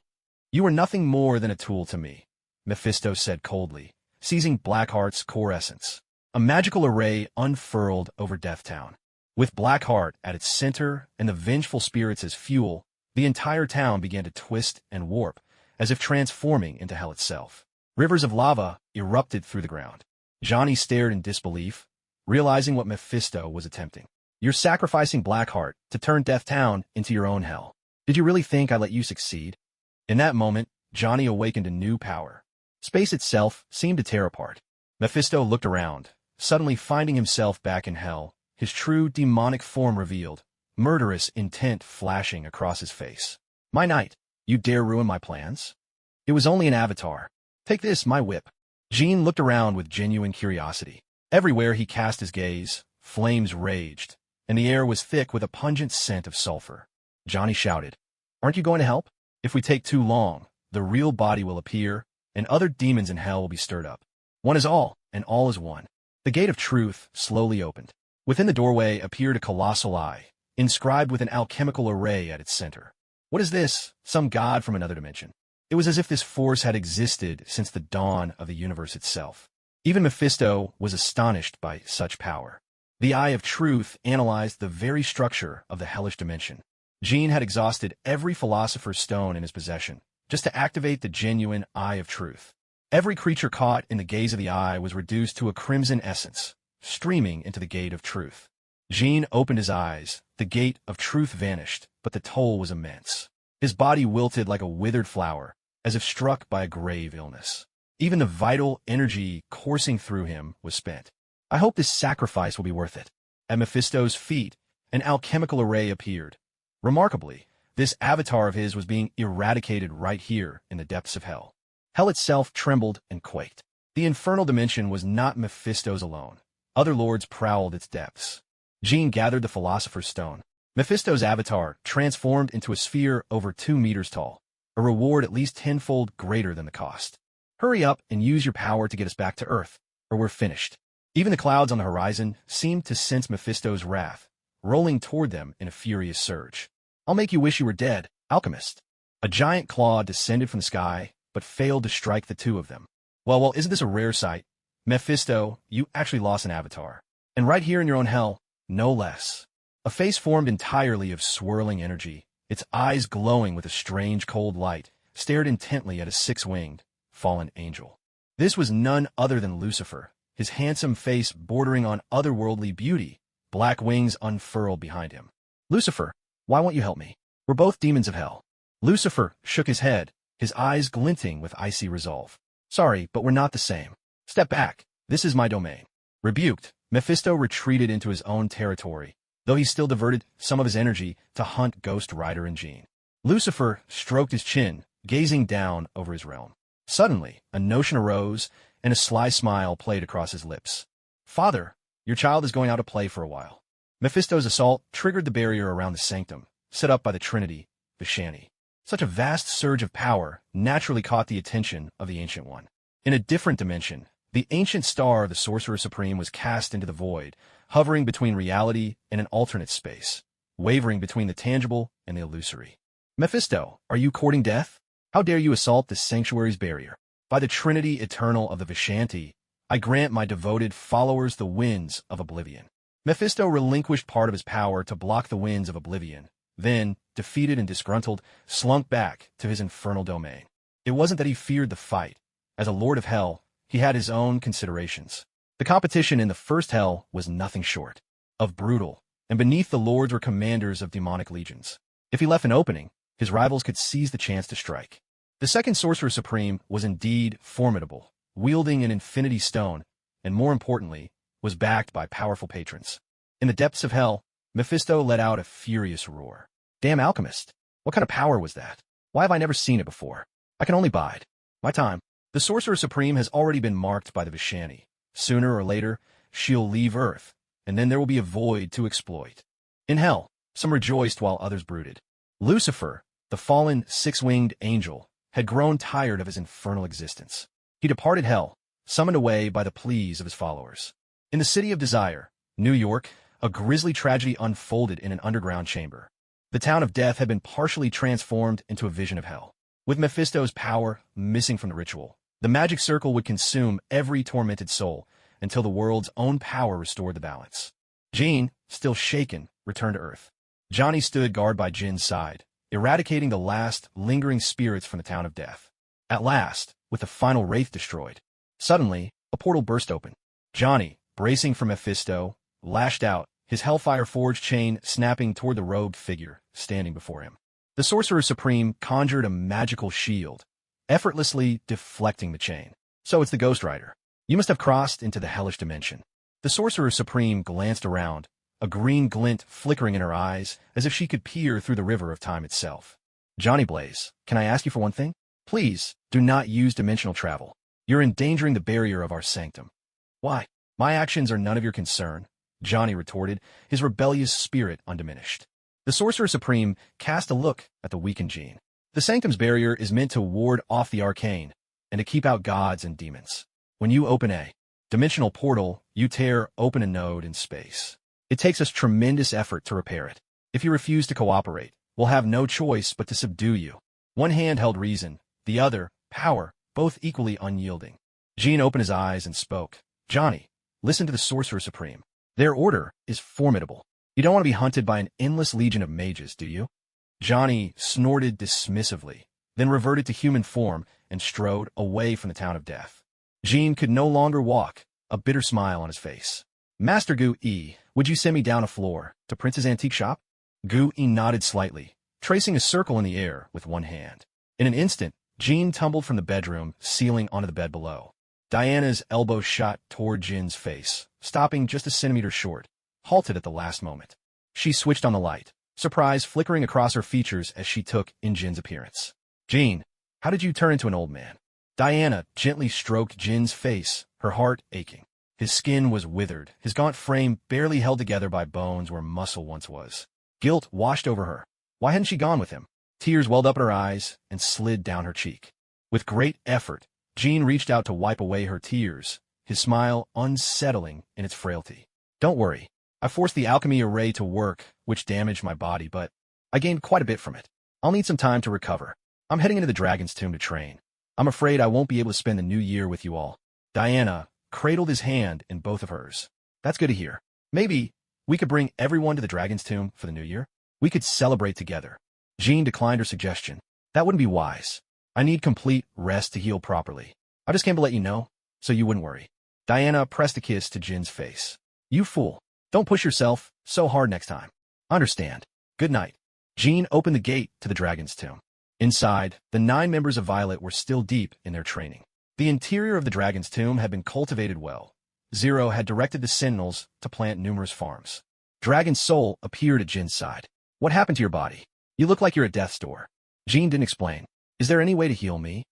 you are nothing more than a tool to me, Mephisto said coldly, seizing Blackheart's core essence. A magical array unfurled over Death Town. With Blackheart at its center and the vengeful spirits as fuel, the entire town began to twist and warp, as if transforming into hell itself. Rivers of lava erupted through the ground. Johnny stared in disbelief, realizing what Mephisto was attempting. You're sacrificing Blackheart to turn Death Town into your own hell. Did you really think I let you succeed? In that moment, Johnny awakened a new power. Space itself seemed to tear apart. Mephisto looked around, suddenly finding himself back in hell, his true demonic form revealed, murderous intent flashing across his face. "My knight, you dare ruin my plans? It was only an avatar. Take this, my whip." Jean looked around with genuine curiosity. Everywhere he cast his gaze, flames raged, and the air was thick with a pungent scent of sulfur. Johnny shouted, "Aren't you going to help? If we take too long, the real body will appear, and other demons in hell will be stirred up. One is all, and all is one." The gate of truth slowly opened. Within the doorway appeared a colossal eye, inscribed with an alchemical array at its center. What is this? Some god from another dimension? It was as if this force had existed since the dawn of the universe itself. Even Mephisto was astonished by such power. The Eye of Truth analyzed the very structure of the hellish dimension. Jean had exhausted every philosopher's stone in his possession, just to activate the genuine Eye of Truth. Every creature caught in the gaze of the eye was reduced to a crimson essence, streaming into the gate of truth. Jean opened his eyes. The gate of truth vanished, but the toll was immense. His body wilted like a withered flower, as if struck by a grave illness. Even the vital energy coursing through him was spent. "I hope this sacrifice will be worth it." At Mephisto's feet, an alchemical array appeared. Remarkably, this avatar of his was being eradicated right here in the depths of hell. Hell itself trembled and quaked. The infernal dimension was not Mephisto's alone. Other lords prowled its depths. Jean gathered the Philosopher's Stone. Mephisto's avatar transformed into a sphere over 2 meters tall, a reward at least tenfold greater than the cost. "Hurry up and use your power to get us back to Earth, or we're finished." Even the clouds on the horizon seemed to sense Mephisto's wrath, rolling toward them in a furious surge. "I'll make you wish you were dead, alchemist." A giant claw descended from the sky, but failed to strike the two of them. Well, isn't this a rare sight? Mephisto, you actually lost an avatar. And right here in your own hell, no less. A face formed entirely of swirling energy, its eyes glowing with a strange cold light, stared intently at a 6-winged, fallen angel. This was none other than Lucifer, his handsome face bordering on otherworldly beauty, black wings unfurled behind him. "Lucifer, why won't you help me? We're both demons of hell." Lucifer shook his head, his eyes glinting with icy resolve. "Sorry, but we're not the same. Step back. This is my domain." Rebuked, Mephisto retreated into his own territory, though he still diverted some of his energy to hunt Ghost Rider and Jean. Lucifer stroked his chin, gazing down over his realm. Suddenly, a notion arose, and a sly smile played across his lips. "Father, your child is going out to play for a while." Mephisto's assault triggered the barrier around the sanctum, set up by the Trinity, Vishani. Such a vast surge of power naturally caught the attention of the Ancient One. In a different dimension, the ancient star of the Sorcerer Supreme was cast into the void, hovering between reality and an alternate space, wavering between the tangible and the illusory. "Mephisto, are you courting death? How dare you assault this sanctuary's barrier? By the Trinity Eternal of the Vishanti, I grant my devoted followers the winds of oblivion." Mephisto relinquished part of his power to block the winds of oblivion, then, defeated and disgruntled, slunk back to his infernal domain. It wasn't that he feared the fight. As a lord of hell, he had his own considerations. The competition in the first hell was nothing short of brutal, and beneath the lords were commanders of demonic legions. If he left an opening, his rivals could seize the chance to strike. The second Sorcerer Supreme was indeed formidable, wielding an infinity stone, and more importantly, was backed by powerful patrons. In the depths of hell, Mephisto let out a furious roar. "Damn alchemist! What kind of power was that? Why have I never seen it before? I can only bide my time." The Sorcerer Supreme has already been marked by the Vishani. Sooner or later, she'll leave Earth, and then there will be a void to exploit. In hell, some rejoiced while others brooded. Lucifer, the fallen 6-winged angel, had grown tired of his infernal existence. He departed hell, summoned away by the pleas of his followers. In the City of Desire, New York, a grisly tragedy unfolded in an underground chamber. The town of death had been partially transformed into a vision of hell. With Mephisto's power missing from the ritual, the magic circle would consume every tormented soul until the world's own power restored the balance. Jean, still shaken, returned to Earth. Johnny stood guard by Jin's side, eradicating the last lingering spirits from the town of death. At last, with the final wraith destroyed, suddenly, a portal burst open. Johnny, bracing for Mephisto, lashed out, his hellfire forged chain snapping toward the robed figure standing before him. The Sorcerer Supreme conjured a magical shield, effortlessly deflecting the chain. So it's the Ghost Rider. You must have crossed into the hellish dimension. The Sorcerer Supreme glanced around, a green glint flickering in her eyes, as if she could peer through the river of time itself. Johnny Blaze, can I ask you for one thing? Please, do not use dimensional travel. You're endangering the barrier of our sanctum. Why? My actions are none of your concern, Johnny retorted, his rebellious spirit undiminished. The Sorcerer Supreme cast a look at the weakened Jean. The sanctum's barrier is meant to ward off the arcane, and to keep out gods and demons. When you open a dimensional portal, you tear open a node in space. It takes us tremendous effort to repair it. If you refuse to cooperate, we'll have no choice but to subdue you. One hand held reason, the other, power, both equally unyielding. Jean opened his eyes and spoke. Johnny, listen to the Sorcerer Supreme. Their order is formidable. You don't want to be hunted by an endless legion of mages, do you? Johnny snorted dismissively, then reverted to human form and strode away from the town of death. Jean could no longer walk, a bitter smile on his face. Master Gu-E, would you send me down a floor to Prince's antique shop? Gu-E nodded slightly, tracing a circle in the air with one hand. In an instant, Jean tumbled from the bedroom ceiling onto the bed below. Diana's elbow shot toward Jin's face, stopping just a centimeter short, halted at the last moment. She switched on the light, surprise flickering across her features as she took in Jin's appearance. Jean, how did you turn into an old man? Diana gently stroked Jin's face, her heart aching. His skin was withered, his gaunt frame barely held together by bones where muscle once was. Guilt washed over her. Why hadn't she gone with him? Tears welled up in her eyes and slid down her cheek. With great effort, Jean reached out to wipe away her tears, his smile unsettling in its frailty. Don't worry. I forced the alchemy array to work, which damaged my body, but I gained quite a bit from it. I'll need some time to recover. I'm heading into the Dragon's Tomb to train. I'm afraid I won't be able to spend the new year with you all. Diana cradled his hand in both of hers. That's good to hear. Maybe we could bring everyone to the Dragon's Tomb for the new year. We could celebrate together. Jean declined her suggestion. That wouldn't be wise. I need complete rest to heal properly. I just came to let you know, so you wouldn't worry. Diana pressed a kiss to Jin's face. You fool. Don't push yourself so hard next time. Understand. Good night. Jean opened the gate to the Dragon's Tomb. Inside, the 9 members of Violet were still deep in their training. The interior of the Dragon's Tomb had been cultivated well. Zero had directed the Sentinels to plant numerous farms. Dragon's Soul appeared at Jin's side. What happened to your body? You look like you're at death's door. Jean didn't explain. Is there any way to heal me?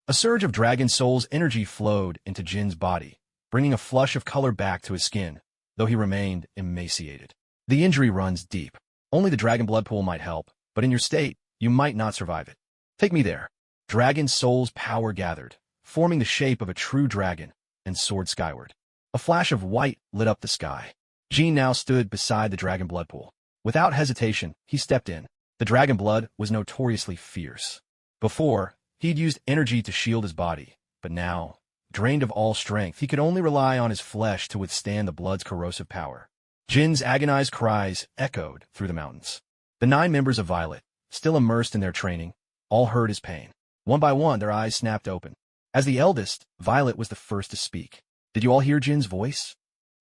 A surge of Dragon Soul's energy flowed into Jin's body, bringing a flush of color back to his skin, though he remained emaciated. The injury runs deep. Only the Dragon Blood Pool might help, but in your state, you might not survive it. Take me there. Dragon Soul's power gathered, forming the shape of a true dragon, and soared skyward. A flash of white lit up the sky. Jean now stood beside the Dragon Blood Pool. Without hesitation, he stepped in. The Dragon Blood was notoriously fierce. Before, he'd used energy to shield his body, but now, drained of all strength, he could only rely on his flesh to withstand the blood's corrosive power. Jin's agonized cries echoed through the mountains. The 9 members of Violet, still immersed in their training, all heard his pain. One by one, their eyes snapped open. As the eldest, Violet was the first to speak. Did you all hear Jin's voice?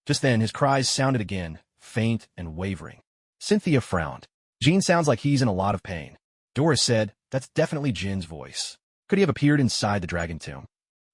Just then, his cries sounded again, faint and wavering. Cynthia frowned. Jean sounds like he's in a lot of pain. Doris said, that's definitely Jin's voice. Could he have appeared inside the Dragon Tomb?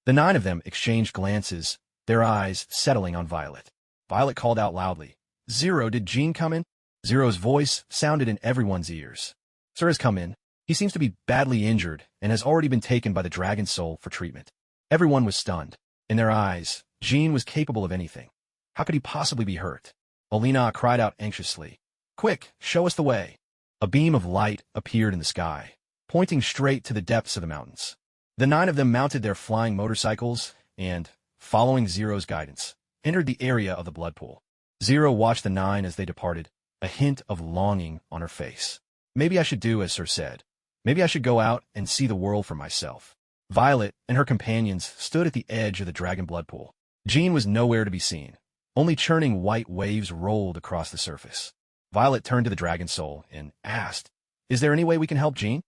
The 9 of them exchanged glances, their eyes settling on Violet. Violet called out loudly. Zero, did Jean come in? Zero's voice sounded in everyone's ears. Sir has come in. He seems to be badly injured and has already been taken by the Dragon Soul for treatment. Everyone was stunned. In their eyes, Jean was capable of anything. How could he possibly be hurt? Olina cried out anxiously. Quick, show us the way. A beam of light appeared in the sky, pointing straight to the depths of the mountains. The 9 of them mounted their flying motorcycles and, following Zero's guidance, entered the area of the blood pool. Zero watched the 9 as they departed, a hint of longing on her face. Maybe I should do as Sir said. Maybe I should go out and see the world for myself. Violet and her companions stood at the edge of the Dragon Blood Pool. Jean was nowhere to be seen. Only churning white waves rolled across the surface. Violet turned to the Dragon Soul and asked, Is there any way we can help Jean?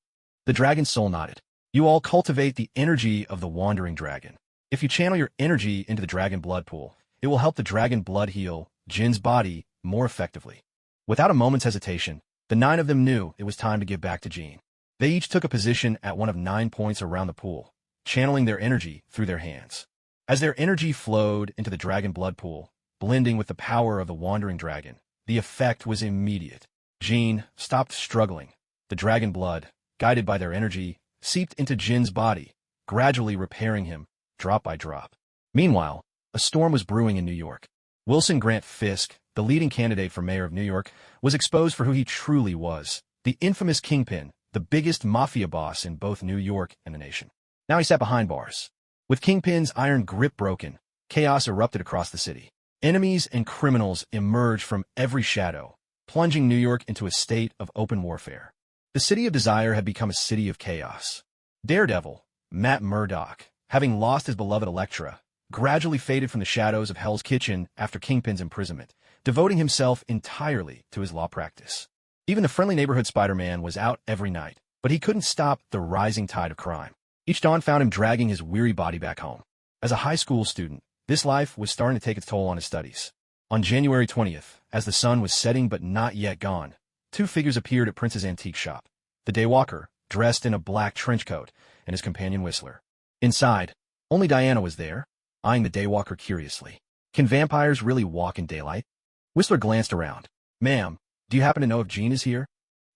The Dragon Soul nodded. You all cultivate the energy of the Wandering Dragon. If you channel your energy into the Dragon Blood Pool, it will help the Dragon Blood heal Jin's body more effectively. Without a moment's hesitation, the 9 of them knew it was time to give back to Jean. They each took a position at one of 9 points around the pool, channeling their energy through their hands. As their energy flowed into the dragon blood pool, blending with the power of the wandering dragon, the effect was immediate. Jean stopped struggling. The dragon blood, guided by their energy, seeped into Jin's body, gradually repairing him, drop by drop. Meanwhile, a storm was brewing in New York. Wilson Grant Fisk, the leading candidate for mayor of New York, was exposed for who he truly was, the infamous Kingpin, the biggest mafia boss in both New York and the nation. Now he sat behind bars. With Kingpin's iron grip broken, chaos erupted across the city. Enemies and criminals emerged from every shadow, plunging New York into a state of open warfare. The City of Desire had become a city of chaos. Daredevil, Matt Murdock, having lost his beloved Elektra, gradually faded from the shadows of Hell's Kitchen after Kingpin's imprisonment, devoting himself entirely to his law practice. Even the friendly neighborhood Spider-Man was out every night, but he couldn't stop the rising tide of crime. Each dawn found him dragging his weary body back home. As a high school student, this life was starting to take its toll on his studies. On January 20th, as the sun was setting but not yet gone, two figures appeared at Prince's antique shop. The daywalker, dressed in a black trench coat, and his companion Whistler. Inside, only Diana was there, eyeing the daywalker curiously. Can vampires really walk in daylight? Whistler glanced around. Ma'am, do you happen to know if Jean is here?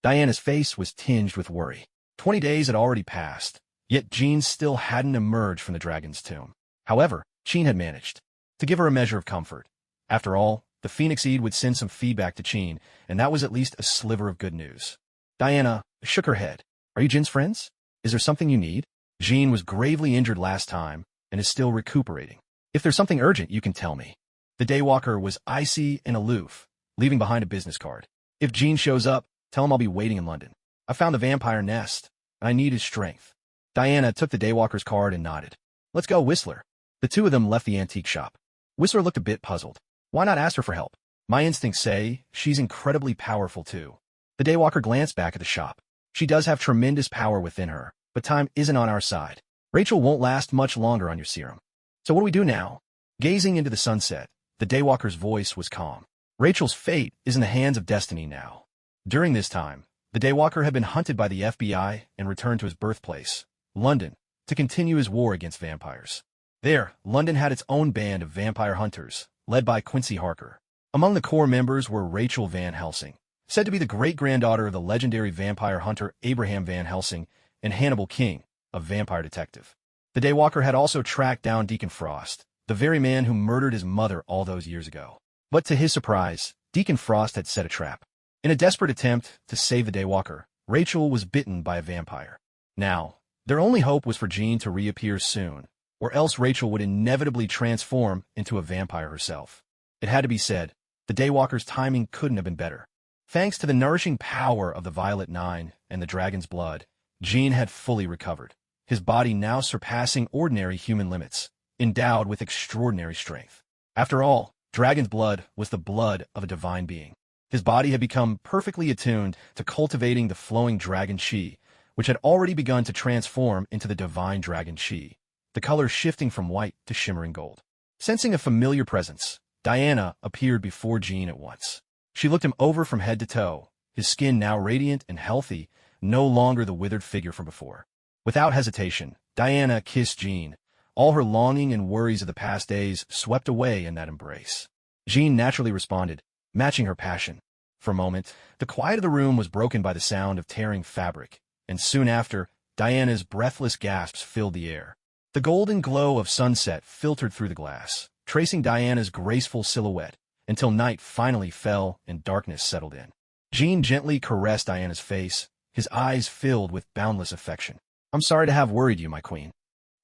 Diana's face was tinged with worry. 20 days had already passed, yet Jean still hadn't emerged from the dragon's tomb. However, Jean had managed to give her a measure of comfort. After all, the Phoenix Eid would send some feedback to Jean, and that was at least a sliver of good news. Diana shook her head. Are you Jean's friends? Is there something you need? Jean was gravely injured last time and is still recuperating. If there's something urgent, you can tell me. The daywalker was icy and aloof, leaving behind a business card. If Jean shows up, tell him I'll be waiting in London. I found the vampire nest, and I need his strength. Diana took the daywalker's card and nodded. Let's go, Whistler. The two of them left the antique shop. Whistler looked a bit puzzled. Why not ask her for help? My instincts say she's incredibly powerful too. The daywalker glanced back at the shop. She does have tremendous power within her, but time isn't on our side. Rachel won't last much longer on your serum. So what do we do now? Gazing into the sunset, the daywalker's voice was calm. Rachel's fate is in the hands of destiny now. During this time, the daywalker had been hunted by the FBI and returned to his birthplace, London, to continue his war against vampires. There, London had its own band of vampire hunters, led by Quincy Harker. Among the core members were Rachel Van Helsing, said to be the great-granddaughter of the legendary vampire hunter Abraham Van Helsing, and Hannibal King, a vampire detective. The daywalker had also tracked down Deacon Frost, the very man who murdered his mother all those years ago. But to his surprise, Deacon Frost had set a trap. In a desperate attempt to save the daywalker, Rachel was bitten by a vampire. Now, their only hope was for Jean to reappear soon, or else Rachel would inevitably transform into a vampire herself. It had to be said, the daywalker's timing couldn't have been better. Thanks to the nourishing power of the Violet Nine and the dragon's blood, Jean had fully recovered, his body now surpassing ordinary human limits, endowed with extraordinary strength. After all, dragon's blood was the blood of a divine being. His body had become perfectly attuned to cultivating the flowing dragon Qi, which had already begun to transform into the divine dragon Qi, the color shifting from white to shimmering gold. Sensing a familiar presence, Diana appeared before Jean at once. She looked him over from head to toe, his skin now radiant and healthy, no longer the withered figure from before. Without hesitation, Diana kissed Jean, all her longing and worries of the past days swept away in that embrace. Jean naturally responded, matching her passion. For a moment, the quiet of the room was broken by the sound of tearing fabric, and soon after, Diana's breathless gasps filled the air. The golden glow of sunset filtered through the glass, tracing Diana's graceful silhouette, until night finally fell and darkness settled in. Jean gently caressed Diana's face, his eyes filled with boundless affection. I'm sorry to have worried you, my queen.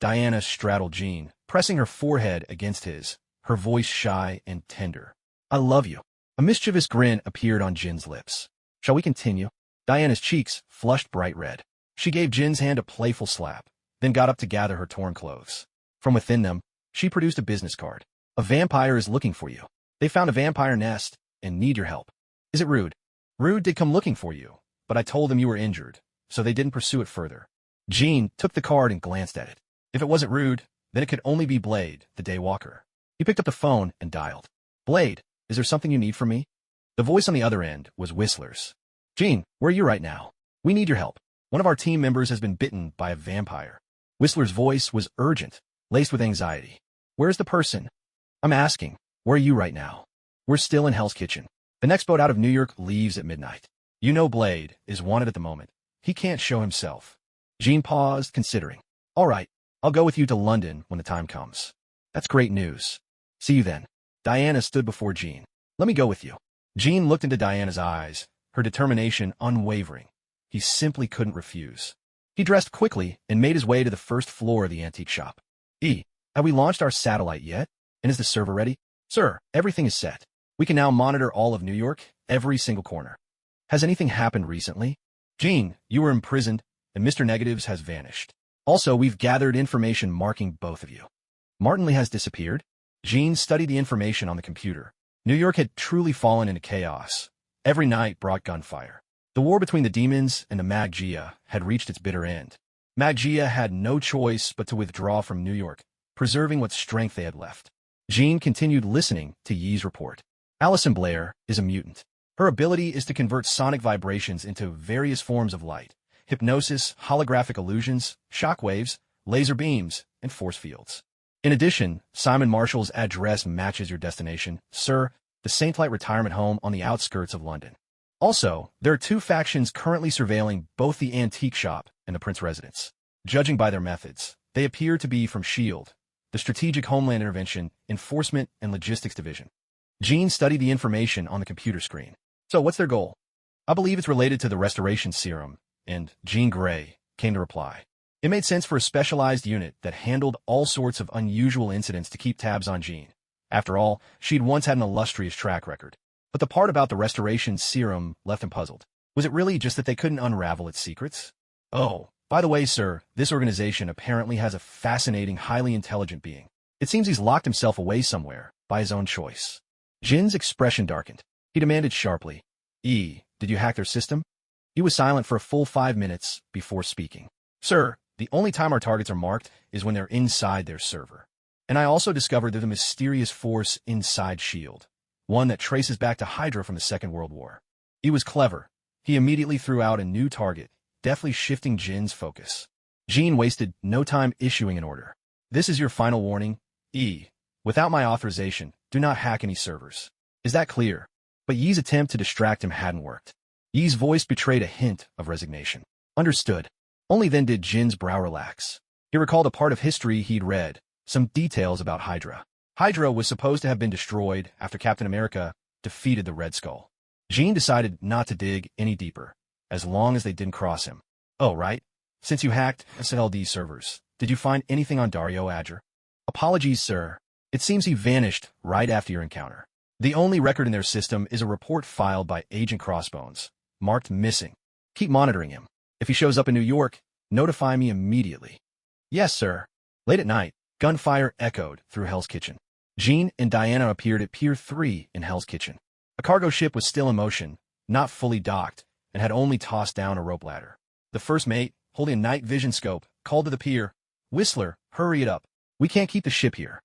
Diana straddled Jean, pressing her forehead against his, her voice shy and tender. I love you. A mischievous grin appeared on Jin's lips. Shall we continue? Diana's cheeks flushed bright red. She gave Jin's hand a playful slap, then got up to gather her torn clothes. From within them, she produced a business card. A vampire is looking for you. They found a vampire nest and need your help. Is it Rude? Rude did come looking for you, but I told them you were injured, so they didn't pursue it further. Jean took the card and glanced at it. If it wasn't Rude, then it could only be Blade, the daywalker. He picked up the phone and dialed. Blade, is there something you need from me? The voice on the other end was Whistler's. Jean, where are you right now? We need your help. One of our team members has been bitten by a vampire. Whistler's voice was urgent, laced with anxiety. Where's the person? I'm asking, where are you right now? We're still in Hell's Kitchen. The next boat out of New York leaves at midnight. You know Blade is wanted at the moment. He can't show himself. Jean paused, considering. All right, I'll go with you to London when the time comes. That's great news. See you then. Diana stood before Jean. Let me go with you. Jean looked into Diana's eyes, her determination unwavering. He simply couldn't refuse. He dressed quickly and made his way to the first floor of the antique shop. Have we launched our satellite yet? And is the server ready? Sir, everything is set. We can now monitor all of New York, every single corner. Has anything happened recently? Jean, you were imprisoned, and Mr. Negatives has vanished. Also, we've gathered information marking both of you. Martinley has disappeared. Jean studied the information on the computer. New York had truly fallen into chaos. Every night brought gunfire. The war between the demons and the Maggia had reached its bitter end. Maggia had no choice but to withdraw from New York, preserving what strength they had left. Jean continued listening to Yi's report. Alison Blair is a mutant. Her ability is to convert sonic vibrations into various forms of light, hypnosis, holographic illusions, shockwaves, laser beams, and force fields. In addition, Simon Marshall's address matches your destination, sir, the Saintlight retirement home on the outskirts of London. Also, there are two factions currently surveilling both the antique shop and the Prince residence. Judging by their methods, they appear to be from S.H.I.E.L.D., the Strategic Homeland Intervention, Enforcement, and Logistics Division. Jean studied the information on the computer screen. So what's their goal? I believe it's related to the restoration serum, and Jean Grey came to reply. It made sense for a specialized unit that handled all sorts of unusual incidents to keep tabs on Jean. After all, she'd once had an illustrious track record. But the part about the restoration serum left him puzzled. Was it really just that they couldn't unravel its secrets? Oh, by the way, sir, this organization apparently has a fascinating, highly intelligent being. It seems he's locked himself away somewhere, by his own choice. Jin's expression darkened. He demanded sharply, did you hack their system? He was silent for a full 5 minutes before speaking. Sir, the only time our targets are marked is when they're inside their server. And I also discovered there's a mysterious force inside S.H.I.E.L.D., one that traces back to Hydra from the Second World War. He was clever. He immediately threw out a new target, deftly shifting Jin's focus. Jean wasted no time issuing an order. This is your final warning, Without my authorization, do not hack any servers. Is that clear? But Yi's attempt to distract him hadn't worked. Yi's voice betrayed a hint of resignation. Understood. Only then did Jin's brow relax. He recalled a part of history he'd read, some details about Hydra. Hydra was supposed to have been destroyed after Captain America defeated the Red Skull. Jean decided not to dig any deeper, as long as they didn't cross him. Oh, right. Since you hacked SLD servers, did you find anything on Dario Azure? Apologies, sir. It seems he vanished right after your encounter. The only record in their system is a report filed by Agent Crossbones, marked missing. Keep monitoring him. If he shows up in New York, notify me immediately. Yes, sir. Late at night, gunfire echoed through Hell's Kitchen. Jean and Diana appeared at Pier 3 in Hell's Kitchen. A cargo ship was still in motion, not fully docked, and had only tossed down a rope ladder. The first mate, holding a night vision scope, called to the pier, Whistler, hurry it up. We can't keep the ship here.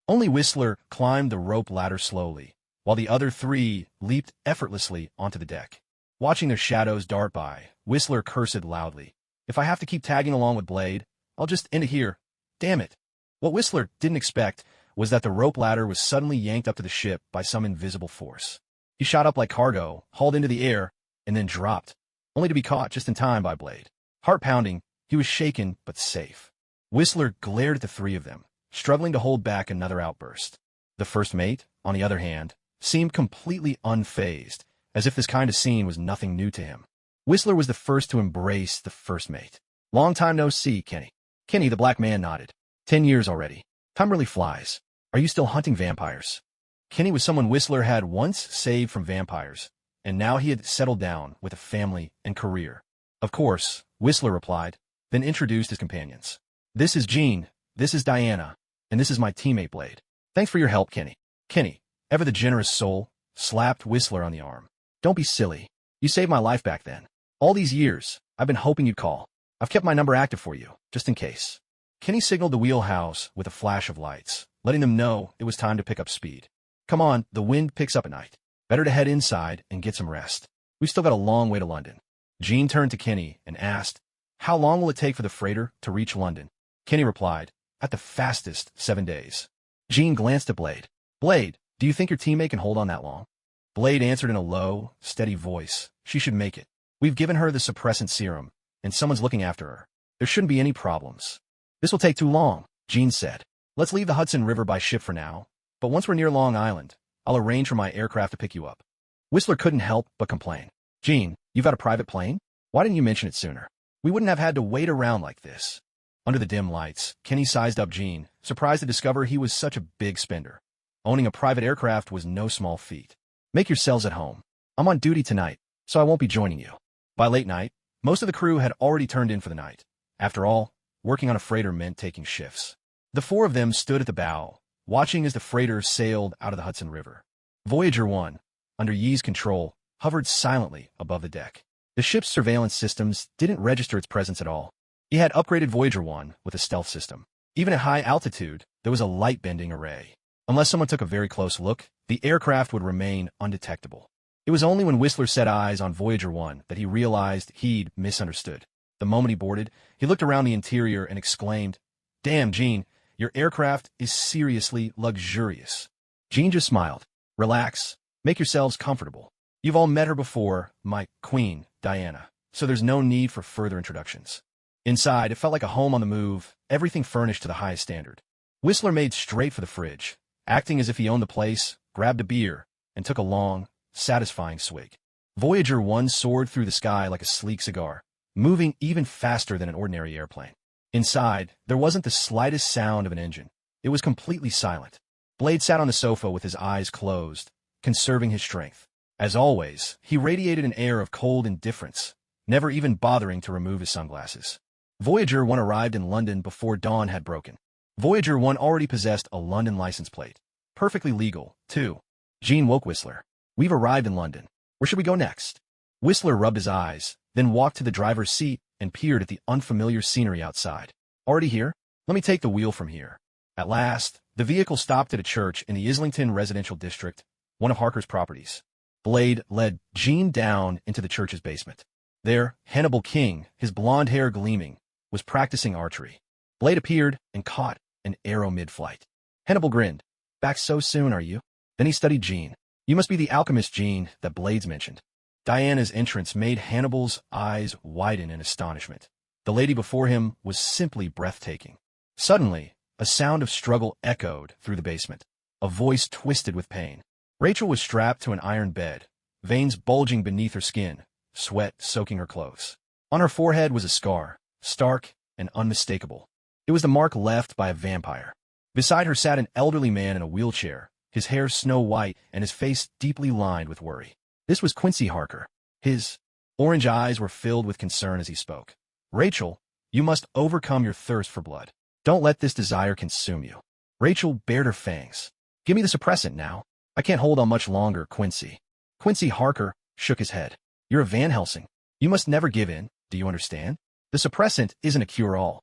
Only Whistler climbed the rope ladder slowly, while the other three leaped effortlessly onto the deck. Watching their shadows dart by, Whistler cursed loudly. If I have to keep tagging along with Blade, I'll just end it here. Damn it. What Whistler didn't expect was that the rope ladder was suddenly yanked up to the ship by some invisible force. He shot up like cargo, hauled into the air, and then dropped, only to be caught just in time by Blade. Heart-pounding, he was shaken but safe. Whistler glared at the three of them, struggling to hold back another outburst. The first mate, on the other hand, seemed completely unfazed, as if this kind of scene was nothing new to him. Whistler was the first to embrace the first mate. Long time no see, Kenny. Kenny, the black man, nodded. 10 years already. Time really flies. Are you still hunting vampires? Kenny was someone Whistler had once saved from vampires, and now he had settled down with a family and career. Of course, Whistler replied, then introduced his companions. This is Jean, this is Diana, and this is my teammate Blade. Thanks for your help, Kenny. Kenny, ever the generous soul, slapped Whistler on the arm. Don't be silly. You saved my life back then. All these years, I've been hoping you'd call. I've kept my number active for you, just in case. Kenny signaled the wheelhouse with a flash of lights, letting them know it was time to pick up speed. Come on, the wind picks up at night. Better to head inside and get some rest. We've still got a long way to London. Jean turned to Kenny and asked, how long will it take for the freighter to reach London? Kenny replied, "At the fastest, 7 days." Jean glanced at Blade. "Blade, do you think your teammate can hold on that long?" Blade answered in a low, steady voice, "She should make it. We've given her the suppressant serum, and someone's looking after her. There shouldn't be any problems." "This will take too long," Jean said. "Let's leave the Hudson River by ship for now, but once we're near Long Island, I'll arrange for my aircraft to pick you up." Whistler couldn't help but complain. "Jean, you've got a private plane? Why didn't you mention it sooner? We wouldn't have had to wait around like this." Under the dim lights, Kenny sized up Jean, surprised to discover he was such a big spender. Owning a private aircraft was no small feat. "Make yourselves at home. I'm on duty tonight, so I won't be joining you." By late night, most of the crew had already turned in for the night. After all, working on a freighter meant taking shifts. The four of them stood at the bow, watching as the freighter sailed out of the Hudson River. Voyager 1, under Yi's control, hovered silently above the deck. The ship's surveillance systems didn't register its presence at all. He had upgraded Voyager 1 with a stealth system. Even at high altitude, there was a light-bending array. Unless someone took a very close look, the aircraft would remain undetectable. It was only when Whistler set eyes on Voyager 1 that he realized he'd misunderstood. The moment he boarded, he looked around the interior and exclaimed, "Damn, Jean, your aircraft is seriously luxurious." Jean just smiled. "Relax. Make yourselves comfortable. You've all met her before, my queen, Diana, so there's no need for further introductions." Inside, it felt like a home on the move, everything furnished to the highest standard. Whistler made straight for the fridge, acting as if he owned the place, grabbed a beer, and took a long, satisfying swig. Voyager 1 soared through the sky like a sleek cigar, moving even faster than an ordinary airplane. Inside, there wasn't the slightest sound of an engine. It was completely silent. Blade sat on the sofa with his eyes closed, conserving his strength. As always, he radiated an air of cold indifference, never even bothering to remove his sunglasses. Voyager 1 arrived in London before dawn had broken. Voyager 1 already possessed a London license plate. Perfectly legal, too. Jean woke Whistler. "We've arrived in London. Where should we go next?" Whistler rubbed his eyes, then walked to the driver's seat and peered at the unfamiliar scenery outside. "Already here? Let me take the wheel from here." At last, the vehicle stopped at a church in the Islington residential district, one of Harker's properties. Blade led Jean down into the church's basement. There, Hannibal King, his blonde hair gleaming, was practicing archery. Blade appeared and caught an arrow mid-flight. Hannibal grinned. "Back so soon, are you?" Then he studied Jean. "You must be the alchemist Jean that Blades mentioned." Diana's entrance made Hannibal's eyes widen in astonishment. The lady before him was simply breathtaking. Suddenly, a sound of struggle echoed through the basement. A voice twisted with pain. Rachel was strapped to an iron bed, veins bulging beneath her skin, sweat soaking her clothes. On her forehead was a scar, stark and unmistakable. It was the mark left by a vampire. Beside her sat an elderly man in a wheelchair, his hair snow-white and his face deeply lined with worry. This was Quincy Harker. His orange eyes were filled with concern as he spoke. "Rachel, you must overcome your thirst for blood. Don't let this desire consume you." Rachel bared her fangs. "Give me the suppressant now. I can't hold on much longer, Quincy." Quincy Harker shook his head. "You're a Van Helsing. You must never give in, do you understand? The suppressant isn't a cure-all."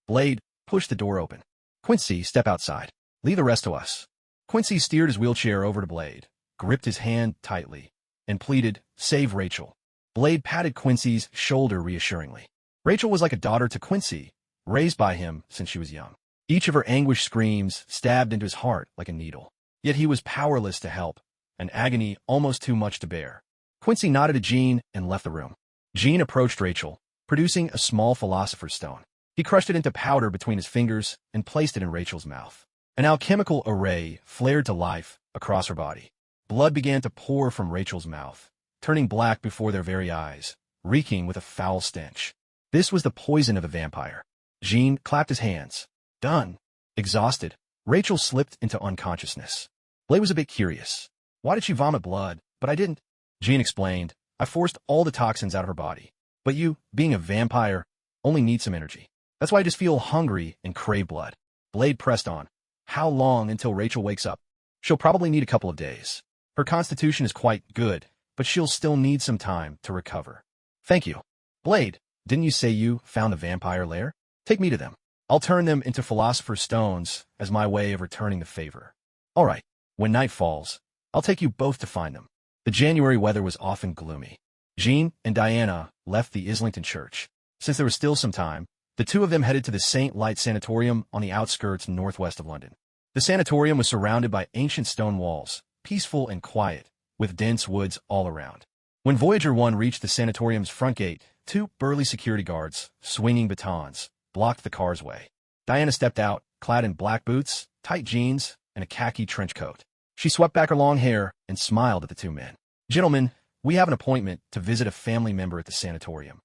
Blade pushed the door open. "Quincy, step outside. Leave the rest to us." Quincy steered his wheelchair over to Blade, gripped his hand tightly, and pleaded, "Save Rachel." Blade patted Quincy's shoulder reassuringly. Rachel was like a daughter to Quincy, raised by him since she was young. Each of her anguished screams stabbed into his heart like a needle. Yet he was powerless to help, an agony almost too much to bear. Quincy nodded to Jean and left the room. Jean approached Rachel, producing a small philosopher's stone. He crushed it into powder between his fingers and placed it in Rachel's mouth. An alchemical array flared to life across her body. Blood began to pour from Rachel's mouth, turning black before their very eyes, reeking with a foul stench. This was the poison of a vampire. Jean clapped his hands. Done. Exhausted, Rachel slipped into unconsciousness. Blade was a bit curious. "Why did she vomit blood? But I didn't." Jean explained, "I forced all the toxins out of her body. But you, being a vampire, only need some energy. That's why I just feel hungry and crave blood." Blade pressed on. "How long until Rachel wakes up?" "She'll probably need a couple of days. Her constitution is quite good, but she'll still need some time to recover." "Thank you." "Blade, didn't you say you found the vampire lair? Take me to them. I'll turn them into philosopher's stones as my way of returning the favor." "All right. When night falls, I'll take you both to find them." The January weather was often gloomy. Jean and Diana left the Islington church. Since there was still some time, The two of them headed to the St. Light Sanatorium on the outskirts northwest of London. The sanatorium was surrounded by ancient stone walls, peaceful and quiet, with dense woods all around. When Voyager 1 reached the sanatorium's front gate, two burly security guards, swinging batons, blocked the car's way. Diana stepped out, clad in black boots, tight jeans, and a khaki trench coat. She swept back her long hair and smiled at the two men. "Gentlemen, we have an appointment to visit a family member at the sanatorium."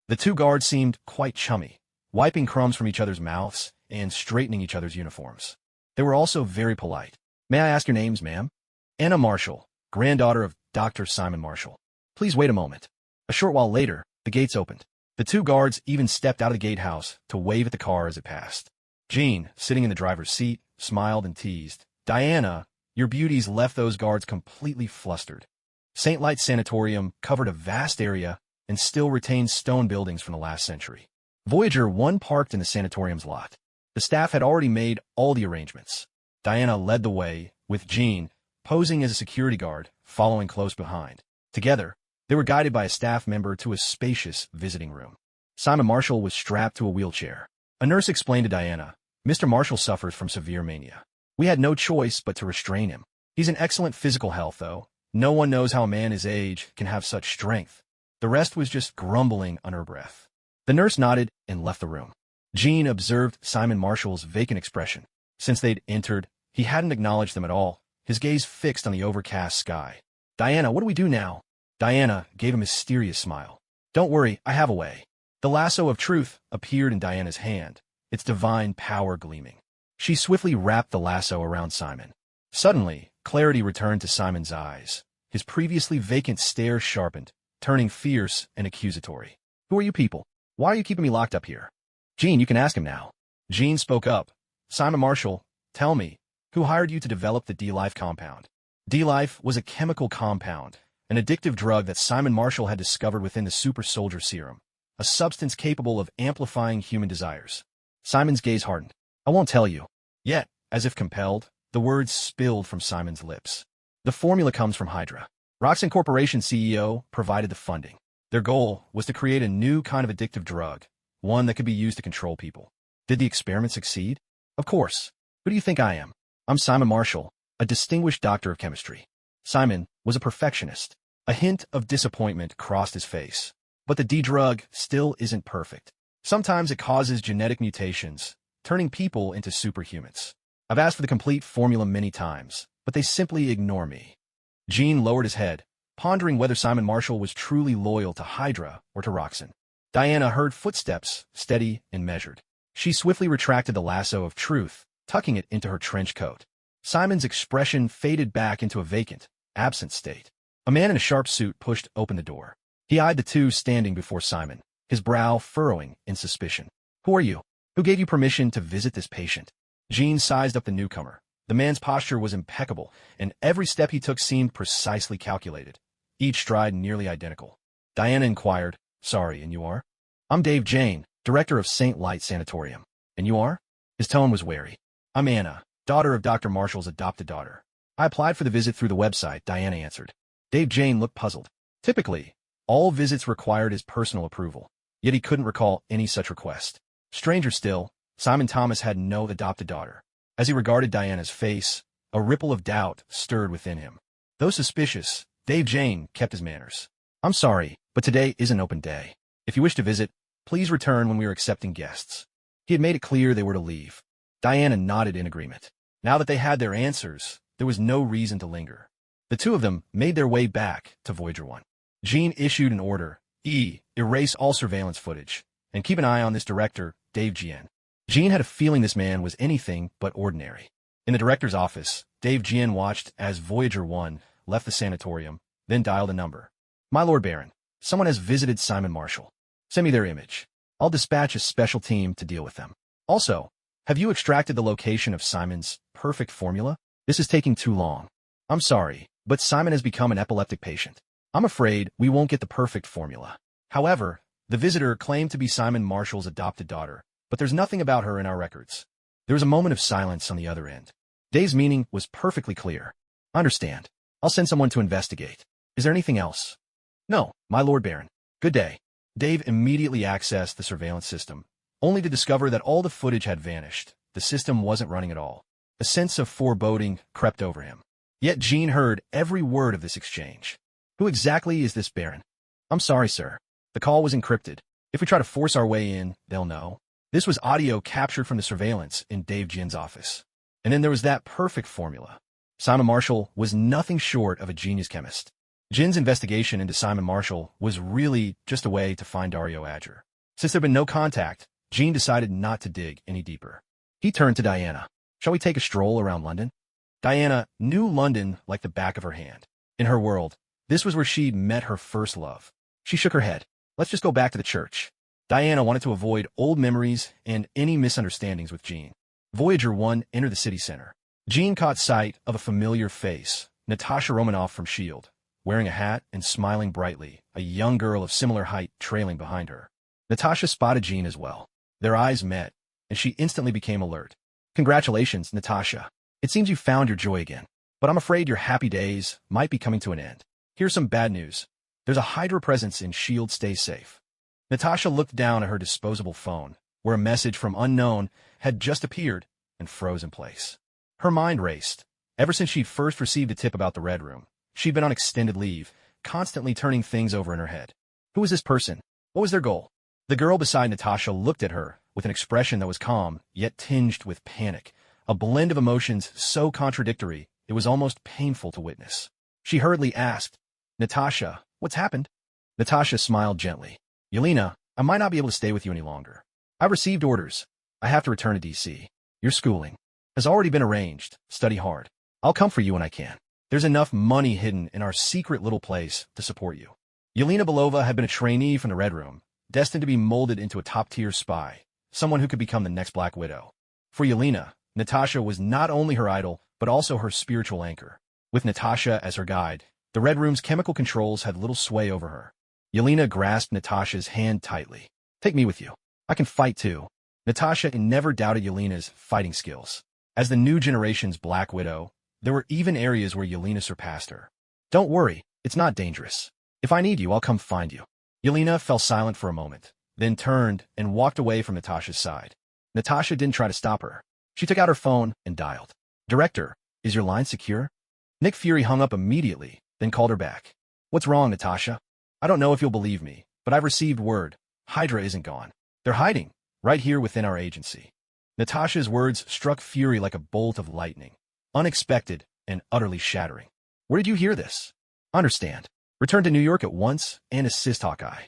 The two guards seemed quite chummy, wiping crumbs from each other's mouths and straightening each other's uniforms. They were also very polite. "May I ask your names, ma'am?" "Anna Marshall, granddaughter of Dr. Simon Marshall." "Please wait a moment." A short while later, the gates opened. The two guards even stepped out of the gatehouse to wave at the car as it passed. Jean, sitting in the driver's seat, smiled and teased, "Diana, your beauties left those guards completely flustered." St. Light Sanatorium covered a vast area and still retained stone buildings from the last century. Voyager 1 parked in the sanatorium's lot. The staff had already made all the arrangements. Diana led the way, with Jean, posing as a security guard, following close behind. Together, they were guided by a staff member to a spacious visiting room. Simon Marshall was strapped to a wheelchair. A nurse explained to Diana, "Mr. Marshall suffers from severe mania. We had no choice but to restrain him. He's in excellent physical health, though. No one knows how a man his age can have such strength." The rest was just grumbling under her breath. The nurse nodded and left the room. Jean observed Simon Marshall's vacant expression. Since they'd entered, he hadn't acknowledged them at all, his gaze fixed on the overcast sky. "Diana, what do we do now?" Diana gave a mysterious smile. "Don't worry, I have a way." The lasso of truth appeared in Diana's hand, its divine power gleaming. She swiftly wrapped the lasso around Simon. Suddenly, clarity returned to Simon's eyes. His previously vacant stare sharpened, turning fierce and accusatory. "Who are you people? Why are you keeping me locked up here?" "Jean, you can ask him now." Jean spoke up. "Simon Marshall, tell me, who hired you to develop the D-Life compound?" D-Life was a chemical compound, an addictive drug that Simon Marshall had discovered within the super soldier serum, a substance capable of amplifying human desires. Simon's gaze hardened. "I won't tell you." Yet, as if compelled, the words spilled from Simon's lips. "The formula comes from Hydra. Roxxon Corporation CEO provided the funding. Their goal was to create a new kind of addictive drug, one that could be used to control people. Did the experiment succeed? Of course. Who do you think I am? I'm Simon Marshall, a distinguished doctor of chemistry." Simon was a perfectionist. A hint of disappointment crossed his face. "But the D-drug still isn't perfect. Sometimes it causes genetic mutations, turning people into superhumans. I've asked for the complete formula many times, but they simply ignore me." Jean lowered his head, pondering whether Simon Marshall was truly loyal to Hydra or to Roxxon. Diana heard footsteps, steady and measured. She swiftly retracted the lasso of truth, tucking it into her trench coat. Simon's expression faded back into a vacant, absent state. A man in a sharp suit pushed open the door. He eyed the two standing before Simon, his brow furrowing in suspicion. "Who are you? Who gave you permission to visit this patient?" Jean sized up the newcomer. The man's posture was impeccable, and every step he took seemed precisely calculated, each stride nearly identical. Diana inquired, "Sorry, and you are?" "I'm Dave Jane, director of St. Light Sanatorium." "And you are?" His tone was wary. "I'm Anna, daughter of Dr. Marshall's adopted daughter." "I applied for the visit through the website," Diana answered. Dave Jane looked puzzled. Typically, all visits required his personal approval, yet he couldn't recall any such request. Stranger still, Simon Thomas had no adopted daughter. As he regarded Diana's face, a ripple of doubt stirred within him. Though suspicious, Dave Jane kept his manners. "I'm sorry, but today is an open day. If you wish to visit, please return when we are accepting guests." He had made it clear they were to leave. Diana nodded in agreement. Now that they had their answers, there was no reason to linger. The two of them made their way back to Voyager 1. Jean issued an order, erase all surveillance footage, and keep an eye on this director, Dave Jien. Jean had a feeling this man was anything but ordinary. In the director's office, Dave Jien watched as Voyager 1 left the sanatorium, then dialed a number. "My Lord Baron, someone has visited Simon Marshall. Send me their image. I'll dispatch a special team to deal with them. Also, have you extracted the location of Simon's perfect formula? This is taking too long. I'm sorry, but Simon has become an epileptic patient. I'm afraid we won't get the perfect formula." However, the visitor claimed to be Simon Marshall's adopted daughter, but there's nothing about her in our records. There was a moment of silence on the other end. Dave's meaning was perfectly clear. "I understand. I'll send someone to investigate. Is there anything else?" "No, my Lord Baron. Good day." Dave immediately accessed the surveillance system, only to discover that all the footage had vanished. The system wasn't running at all. A sense of foreboding crept over him. Yet Jean heard every word of this exchange. Who exactly is this Baron? I'm sorry, sir. The call was encrypted. If we try to force our way in, they'll know. This was audio captured from the surveillance in Dave Jin's office. And then there was that perfect formula. Simon Marshall was nothing short of a genius chemist. Jin's investigation into Simon Marshall was really just a way to find Dario Azure. Since there had been no contact, Jean decided not to dig any deeper. He turned to Diana. Shall we take a stroll around London? Diana knew London like the back of her hand. In her world, this was where she'd met her first love. She shook her head. Let's just go back to the church. Diana wanted to avoid old memories and any misunderstandings with Jean. Voyager 1 entered the city center. Jean caught sight of a familiar face, Natasha Romanoff from S.H.I.E.L.D., wearing a hat and smiling brightly, a young girl of similar height trailing behind her. Natasha spotted Jean as well. Their eyes met, and she instantly became alert. Congratulations, Natasha. It seems you found your joy again. But I'm afraid your happy days might be coming to an end. Here's some bad news. There's a Hydra presence in S.H.I.E.L.D. Stay safe. Natasha looked down at her disposable phone, where a message from unknown had just appeared and froze in place. Her mind raced. Ever since she'd first received a tip about the Red Room, she'd been on extended leave, constantly turning things over in her head. Who was this person? What was their goal? The girl beside Natasha looked at her with an expression that was calm, yet tinged with panic, a blend of emotions so contradictory it was almost painful to witness. She hurriedly asked, Natasha, what's happened? Natasha smiled gently. Yelena, I might not be able to stay with you any longer. I've received orders. I have to return to D.C. Your schooling has already been arranged. Study hard. I'll come for you when I can. There's enough money hidden in our secret little place to support you. Yelena Belova had been a trainee from the Red Room, destined to be molded into a top-tier spy, someone who could become the next Black Widow. For Yelena, Natasha was not only her idol, but also her spiritual anchor. With Natasha as her guide, the Red Room's chemical controls had little sway over her. Yelena grasped Natasha's hand tightly. Take me with you. I can fight too. Natasha never doubted Yelena's fighting skills. As the new generation's Black Widow, there were even areas where Yelena surpassed her. Don't worry, it's not dangerous. If I need you, I'll come find you. Yelena fell silent for a moment, then turned and walked away from Natasha's side. Natasha didn't try to stop her. She took out her phone and dialed. Director, is your line secure? Nick Fury hung up immediately, then called her back. What's wrong, Natasha? I don't know if you'll believe me, but I've received word. Hydra isn't gone. They're hiding, right here within our agency. Natasha's words struck Fury like a bolt of lightning, unexpected and utterly shattering. Where did you hear this? Understand. Return to New York at once and assist Hawkeye.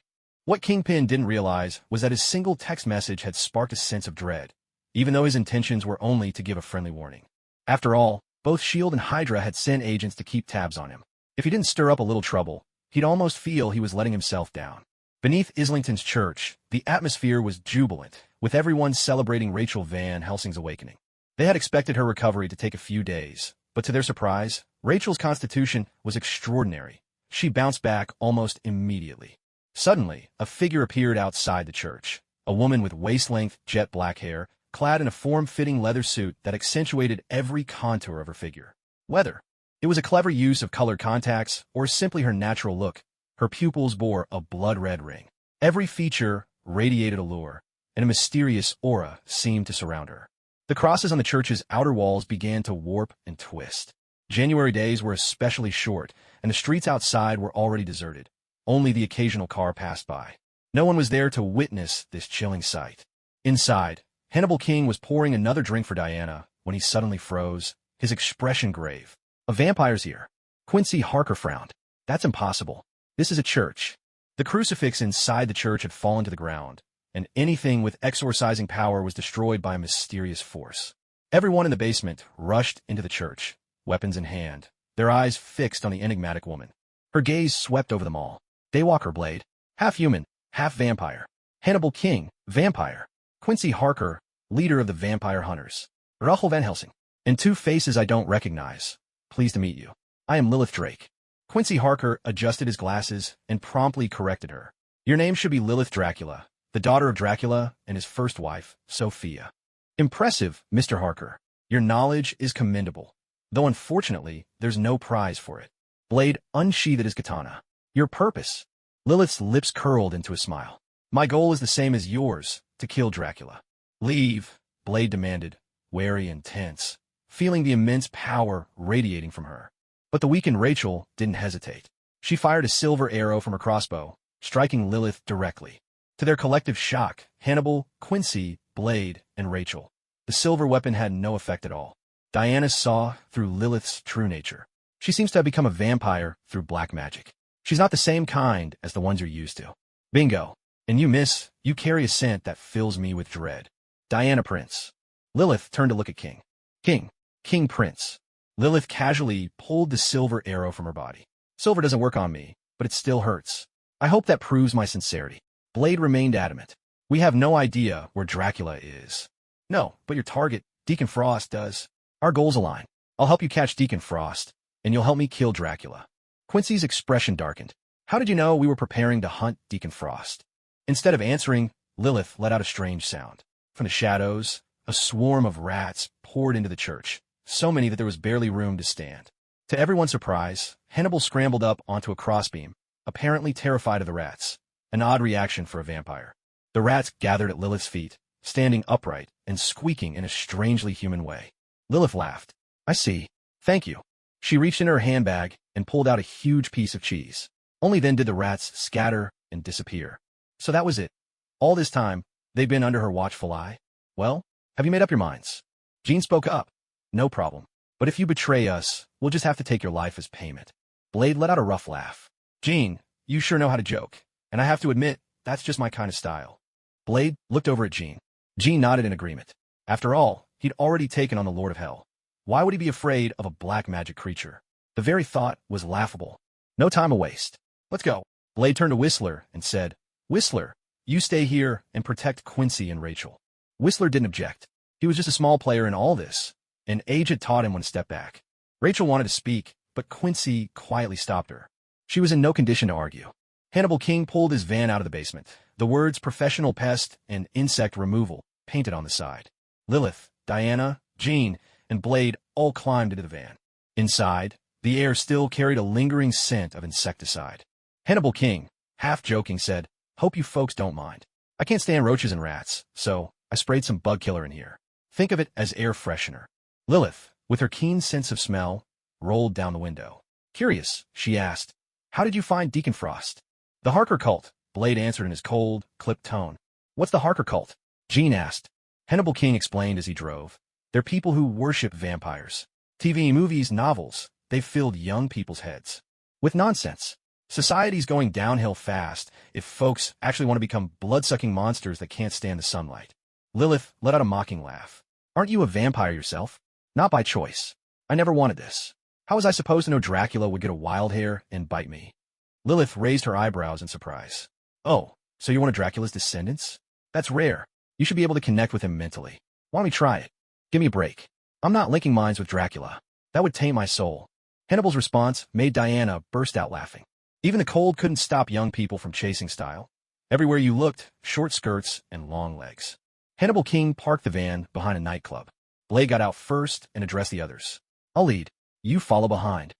What Kingpin didn't realize was that his single text message had sparked a sense of dread, even though his intentions were only to give a friendly warning. After all, both S.H.I.E.L.D. and Hydra had sent agents to keep tabs on him. If he didn't stir up a little trouble, he'd almost feel he was letting himself down. Beneath Islington's church, the atmosphere was jubilant, with everyone celebrating Rachel Van Helsing's awakening. They had expected her recovery to take a few days, but to their surprise, Rachel's constitution was extraordinary. She bounced back almost immediately. Suddenly, a figure appeared outside the church, a woman with waist-length, jet-black hair, clad in a form-fitting leather suit that accentuated every contour of her figure. Whether it was a clever use of colored contacts or simply her natural look, her pupils bore a blood-red ring. Every feature radiated allure, and a mysterious aura seemed to surround her. The crosses on the church's outer walls began to warp and twist. January days were especially short, and the streets outside were already deserted. Only the occasional car passed by. No one was there to witness this chilling sight. Inside, Hannibal King was pouring another drink for Diana when he suddenly froze, his expression grave. A vampire's here. Quincy Harker frowned. That's impossible. This is a church. The crucifix inside the church had fallen to the ground, and anything with exorcising power was destroyed by a mysterious force. Everyone in the basement rushed into the church, weapons in hand, their eyes fixed on the enigmatic woman. Her gaze swept over them all. Daywalker Blade, half human, half vampire. Hannibal King, vampire. Quincy Harker, leader of the vampire hunters. Rachel Van Helsing. And two faces I don't recognize. Pleased to meet you. I am Lilith Drake. Quincy Harker adjusted his glasses and promptly corrected her. Your name should be Lilith Dracula, the daughter of Dracula and his first wife, Sophia. Impressive, Mr. Harker. Your knowledge is commendable, though unfortunately, there's no prize for it. Blade unsheathed his katana. Your purpose. Lilith's lips curled into a smile. My goal is the same as yours, to kill Dracula. Leave, Blade demanded, wary and tense, feeling the immense power radiating from her. But the weakened Rachel didn't hesitate. She fired a silver arrow from her crossbow, striking Lilith directly. To their collective shock, Hannibal, Quincy, Blade, and Rachel, the silver weapon had no effect at all. Diana saw through Lilith's true nature. She seems to have become a vampire through black magic. She's not the same kind as the ones you're used to. Bingo. And you, miss, you carry a scent that fills me with dread. Diana Prince. Lilith turned to look at King. King Prince. Lilith casually pulled the silver arrow from her body. Silver doesn't work on me, but it still hurts. I hope that proves my sincerity. Blade remained adamant. We have no idea where Dracula is. No, but your target, Deacon Frost, does. Our goals align. I'll help you catch Deacon Frost, and you'll help me kill Dracula. Quincy's expression darkened. How did you know we were preparing to hunt Deacon Frost? Instead of answering, Lilith let out a strange sound. From the shadows, a swarm of rats poured into the church, so many that there was barely room to stand. To everyone's surprise, Hannibal scrambled up onto a crossbeam, apparently terrified of the rats, an odd reaction for a vampire. The rats gathered at Lilith's feet, standing upright and squeaking in a strangely human way. Lilith laughed. I see. Thank you. She reached in her handbag and pulled out a huge piece of cheese. Only then did the rats scatter and disappear. So that was it. All this time, they've been under her watchful eye? Well, have you made up your minds? Jean spoke up. No problem. But if you betray us, we'll just have to take your life as payment. Blade let out a rough laugh. Jean, you sure know how to joke. And I have to admit, that's just my kind of style. Blade looked over at Jean. Jean nodded in agreement. After all, he'd already taken on the Lord of Hell. Why would he be afraid of a black magic creature? The very thought was laughable. No time to waste. Let's go. Blade turned to Whistler and said, Whistler, you stay here and protect Quincy and Rachel. Whistler didn't object. He was just a small player in all this, and age had taught him when to step back. Rachel wanted to speak, but Quincy quietly stopped her. She was in no condition to argue. Hannibal King pulled his van out of the basement, the words professional pest and insect removal painted on the side. Lilith, Diana, Jean, and Blade all climbed into the van. Inside, the air still carried a lingering scent of insecticide. Hannibal King, half joking, said, Hope you folks don't mind. I can't stand roaches and rats, so I sprayed some bug killer in here. Think of it as air freshener. Lilith, with her keen sense of smell, rolled down the window. Curious, she asked, How did you find Deacon Frost? The Harker cult, Blade answered in his cold, clipped tone. What's the Harker cult? Jean asked. Hannibal King explained as he drove. They're people who worship vampires. TV, movies, novels, they've filled young people's heads with nonsense. Society's going downhill fast if folks actually want to become blood-sucking monsters that can't stand the sunlight. Lilith let out a mocking laugh. Aren't you a vampire yourself? Not by choice. I never wanted this. How was I supposed to know Dracula would get a wild hair and bite me? Lilith raised her eyebrows in surprise. Oh, so you're one of Dracula's descendants? That's rare. You should be able to connect with him mentally. Why don't we try it? Give me a break. I'm not linking minds with Dracula. That would taint my soul. Hannibal's response made Diana burst out laughing. Even the cold couldn't stop young people from chasing style. Everywhere you looked, short skirts and long legs. Hannibal King parked the van behind a nightclub. Blade got out first and addressed the others. I'll lead. You follow behind.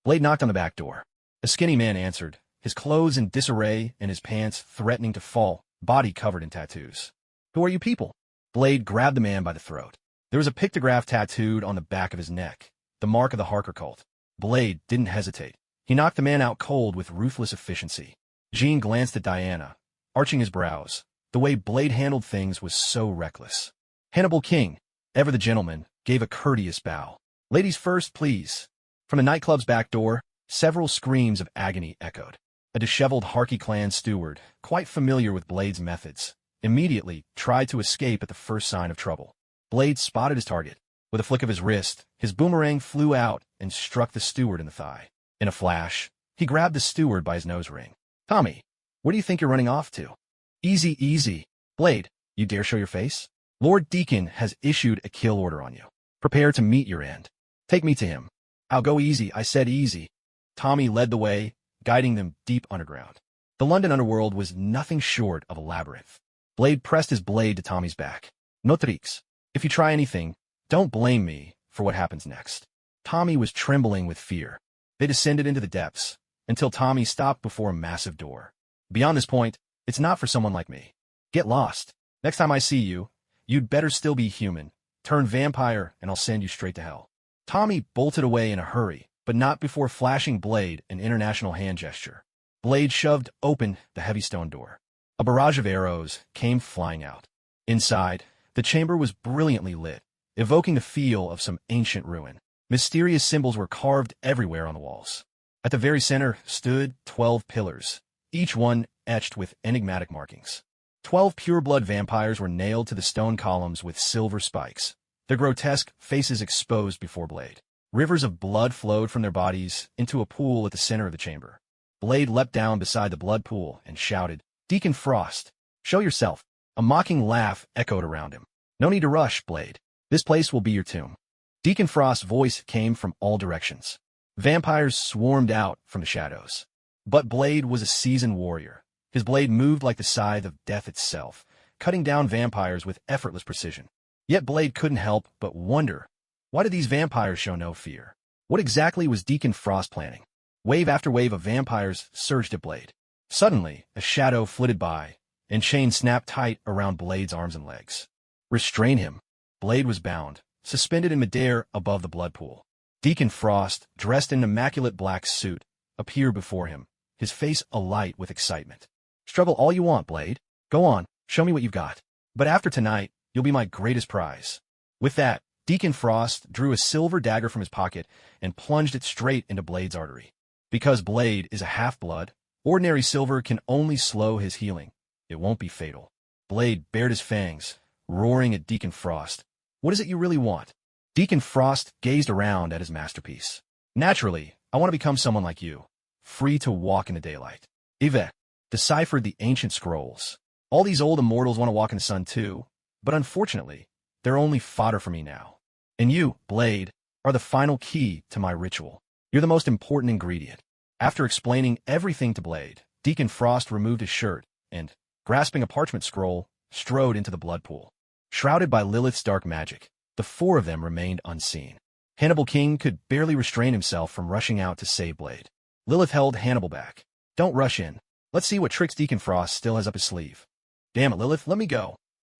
Blade knocked on the back door. A skinny man answered, his clothes in disarray and his pants threatening to fall, body covered in tattoos. Who are you people? Blade grabbed the man by the throat. There was a pictograph tattooed on the back of his neck, the mark of the Harker cult. Blade didn't hesitate. He knocked the man out cold with ruthless efficiency. Jean glanced at Diana, arching his brows. The way Blade handled things was so reckless. Hannibal King, ever the gentleman, gave a courteous bow. Ladies first, please. From the nightclub's back door, several screams of agony echoed. A disheveled Harkey clan steward, quite familiar with Blade's methods, immediately tried to escape at the first sign of trouble. Blade spotted his target. With a flick of his wrist, his boomerang flew out and struck the steward in the thigh. In a flash, he grabbed the steward by his nose ring. Tommy, where do you think you're running off to? Easy, easy. Blade, you dare show your face? Lord Deacon has issued a kill order on you. Prepare to meet your end. Take me to him. I'll go easy, I said easy. Tommy led the way, guiding them deep underground. The London underworld was nothing short of a labyrinth. Blade pressed his blade to Tommy's back. No tricks. If you try anything, don't blame me for what happens next. Tommy was trembling with fear. They descended into the depths, until Tommy stopped before a massive door. Beyond this point, It's not for someone like me. Get lost. Next time I see you, you'd better still be human. Turn vampire, and I'll send you straight to hell. Tommy bolted away in a hurry, but not before flashing Blade an international hand gesture. Blade shoved open the heavy stone door. A barrage of arrows came flying out. Inside, the chamber was brilliantly lit, evoking the feel of some ancient ruin. Mysterious symbols were carved everywhere on the walls. At the very center stood 12 pillars, each one etched with enigmatic markings. 12 pure-blood vampires were nailed to the stone columns with silver spikes, their grotesque faces exposed before Blade. Rivers of blood flowed from their bodies into a pool at the center of the chamber. Blade leapt down beside the blood pool and shouted, "Deacon Frost, show yourself." A mocking laugh echoed around him. "No need to rush, Blade. This place will be your tomb." Deacon Frost's voice came from all directions. Vampires swarmed out from the shadows. But Blade was a seasoned warrior. His blade moved like the scythe of death itself, cutting down vampires with effortless precision. Yet Blade couldn't help but wonder, why did these vampires show no fear? What exactly was Deacon Frost planning? Wave after wave of vampires surged at Blade. Suddenly, a shadow flitted by, and chains snapped tight around Blade's arms and legs. Restrain him. Blade was bound, suspended in midair above the blood pool. Deacon Frost, dressed in an immaculate black suit, appeared before him, his face alight with excitement. "Struggle all you want, Blade. Go on, show me what you've got. But after tonight, you'll be my greatest prize." With that, Deacon Frost drew a silver dagger from his pocket and plunged it straight into Blade's artery. Because Blade is a half-blood, ordinary silver can only slow his healing. It won't be fatal. Blade bared his fangs, roaring at Deacon Frost. "What is it you really want?" Deacon Frost gazed around at his masterpiece. "Naturally, I want to become someone like you, free to walk in the daylight." Yvette deciphered the ancient scrolls. "All these old immortals want to walk in the sun too, but unfortunately, they're only fodder for me now. And you, Blade, are the final key to my ritual. You're the most important ingredient." After explaining everything to Blade, Deacon Frost removed his shirt and, grasping a parchment scroll, strode into the blood pool. Shrouded by Lilith's dark magic, the four of them remained unseen. Hannibal King could barely restrain himself from rushing out to save Blade. Lilith held Hannibal back. "Don't rush in. Let's see what tricks Deacon Frost still has up his sleeve." "Damn it, Lilith, let me go."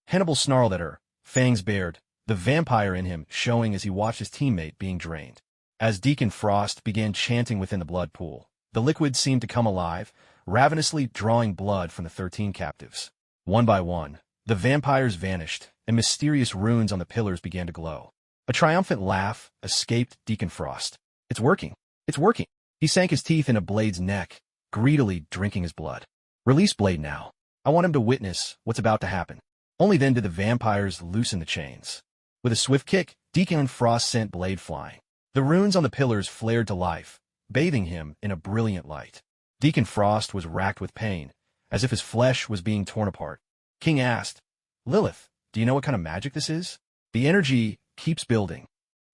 Hannibal snarled at her, fangs bared, the vampire in him showing as he watched his teammate being drained. As Deacon Frost began chanting within the blood pool, the liquid seemed to come alive, ravenously drawing blood from the 13 captives. One by one, the vampires vanished, and mysterious runes on the pillars began to glow. A triumphant laugh escaped Deacon Frost. "It's working! It's working!" He sank his teeth into Blade's neck, greedily drinking his blood. "Release Blade now. I want him to witness what's about to happen." Only then did the vampires loosen the chains. With a swift kick, Deacon Frost sent Blade flying. The runes on the pillars flared to life, bathing him in a brilliant light. Deacon Frost was racked with pain, as if his flesh was being torn apart. King asked, "Lilith, do you know what kind of magic this is?" "The energy keeps building."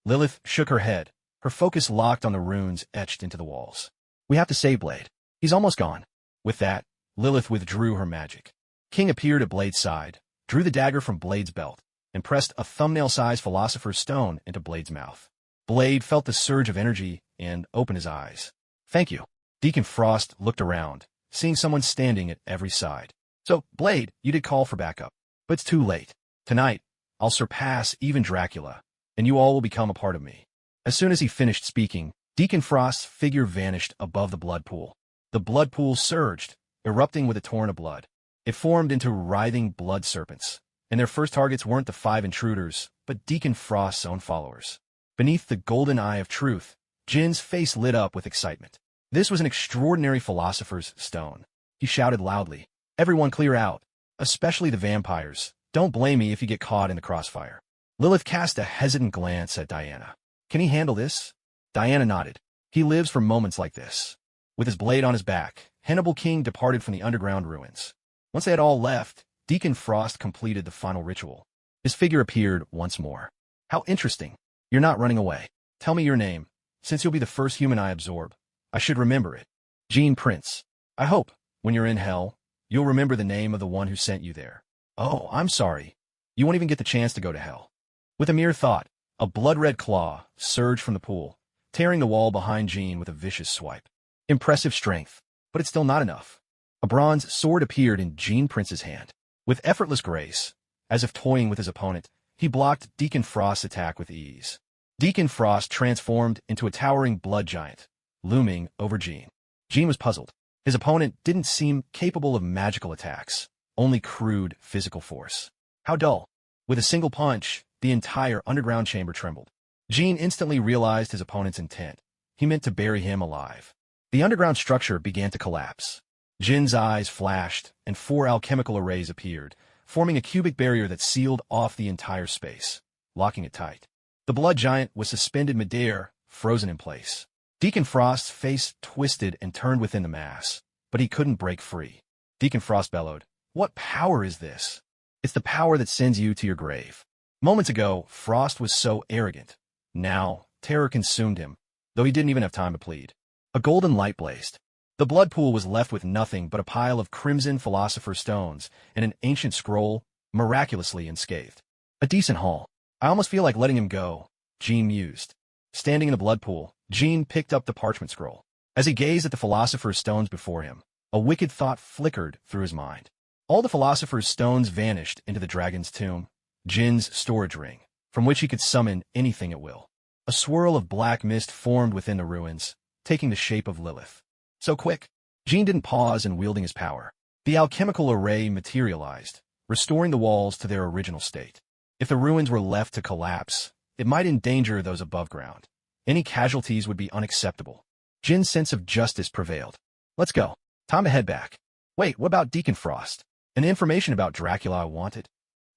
Lilith shook her head, her focus locked on the runes etched into the walls. "We have to save Blade. He's almost gone." With that, Lilith withdrew her magic. King appeared at Blade's side, drew the dagger from Blade's belt, and pressed a thumbnail-sized philosopher's stone into Blade's mouth. Blade felt the surge of energy and opened his eyes. "Thank you." Deacon Frost looked around, seeing someone standing at every side. "So, Blade, you did call for backup. But it's too late. Tonight, I'll surpass even Dracula, and you all will become a part of me." As soon as he finished speaking, Deacon Frost's figure vanished above the blood pool. The blood pool surged, erupting with a torrent of blood. It formed into writhing blood serpents, and their first targets weren't the 5 intruders, but Deacon Frost's own followers. Beneath the golden eye of truth, Jin's face lit up with excitement. This was an extraordinary philosopher's stone. He shouted loudly, "Everyone clear out, especially the vampires. Don't blame me if you get caught in the crossfire." Lilith cast a hesitant glance at Diana. "Can he handle this?" Diana nodded. "He lives for moments like this." With his blade on his back, Hannibal King departed from the underground ruins. Once they had all left, Deacon Frost completed the final ritual. His figure appeared once more. "How interesting. You're not running away. Tell me your name. Since you'll be the first human I absorb, I should remember it." "Jean Prince. I hope, when you're in hell, you'll remember the name of the one who sent you there." "Oh, I'm sorry. You won't even get the chance to go to hell." With a mere thought, a blood-red claw surged from the pool, tearing the wall behind Jean with a vicious swipe. Impressive strength, but it's still not enough. A bronze sword appeared in Jean Prince's hand. With effortless grace, as if toying with his opponent, he blocked Deacon Frost's attack with ease. Deacon Frost transformed into a towering blood giant, looming over Jean. Jean was puzzled. His opponent didn't seem capable of magical attacks, only crude physical force. How dull. With a single punch, the entire underground chamber trembled. Jean instantly realized his opponent's intent. He meant to bury him alive. The underground structure began to collapse. Jin's eyes flashed, and 4 alchemical arrays appeared, forming a cubic barrier that sealed off the entire space, locking it tight. The blood giant was suspended midair, frozen in place. Deacon Frost's face twisted and turned within the mass, but he couldn't break free. Deacon Frost bellowed, "What power is this?" "It's the power that sends you to your grave." Moments ago, Frost was so arrogant. Now, terror consumed him, though he didn't even have time to plead. A golden light blazed. The blood pool was left with nothing but a pile of crimson philosopher's stones and an ancient scroll, miraculously unscathed. A decent haul. I almost feel like letting him go, Jean mused. Standing in the blood pool, Jean picked up the parchment scroll. As he gazed at the philosopher's stones before him, a wicked thought flickered through his mind. All the philosopher's stones vanished into the dragon's tomb, Jin's storage ring, from which he could summon anything at will. A swirl of black mist formed within the ruins, taking the shape of Lilith. So quick. Jean didn't pause in wielding his power. The alchemical array materialized, restoring the walls to their original state. If the ruins were left to collapse, it might endanger those above ground. Any casualties would be unacceptable. Jin's sense of justice prevailed. Let's go. Time to head back. Wait, what about Deacon Frost? And the information about Dracula I wanted?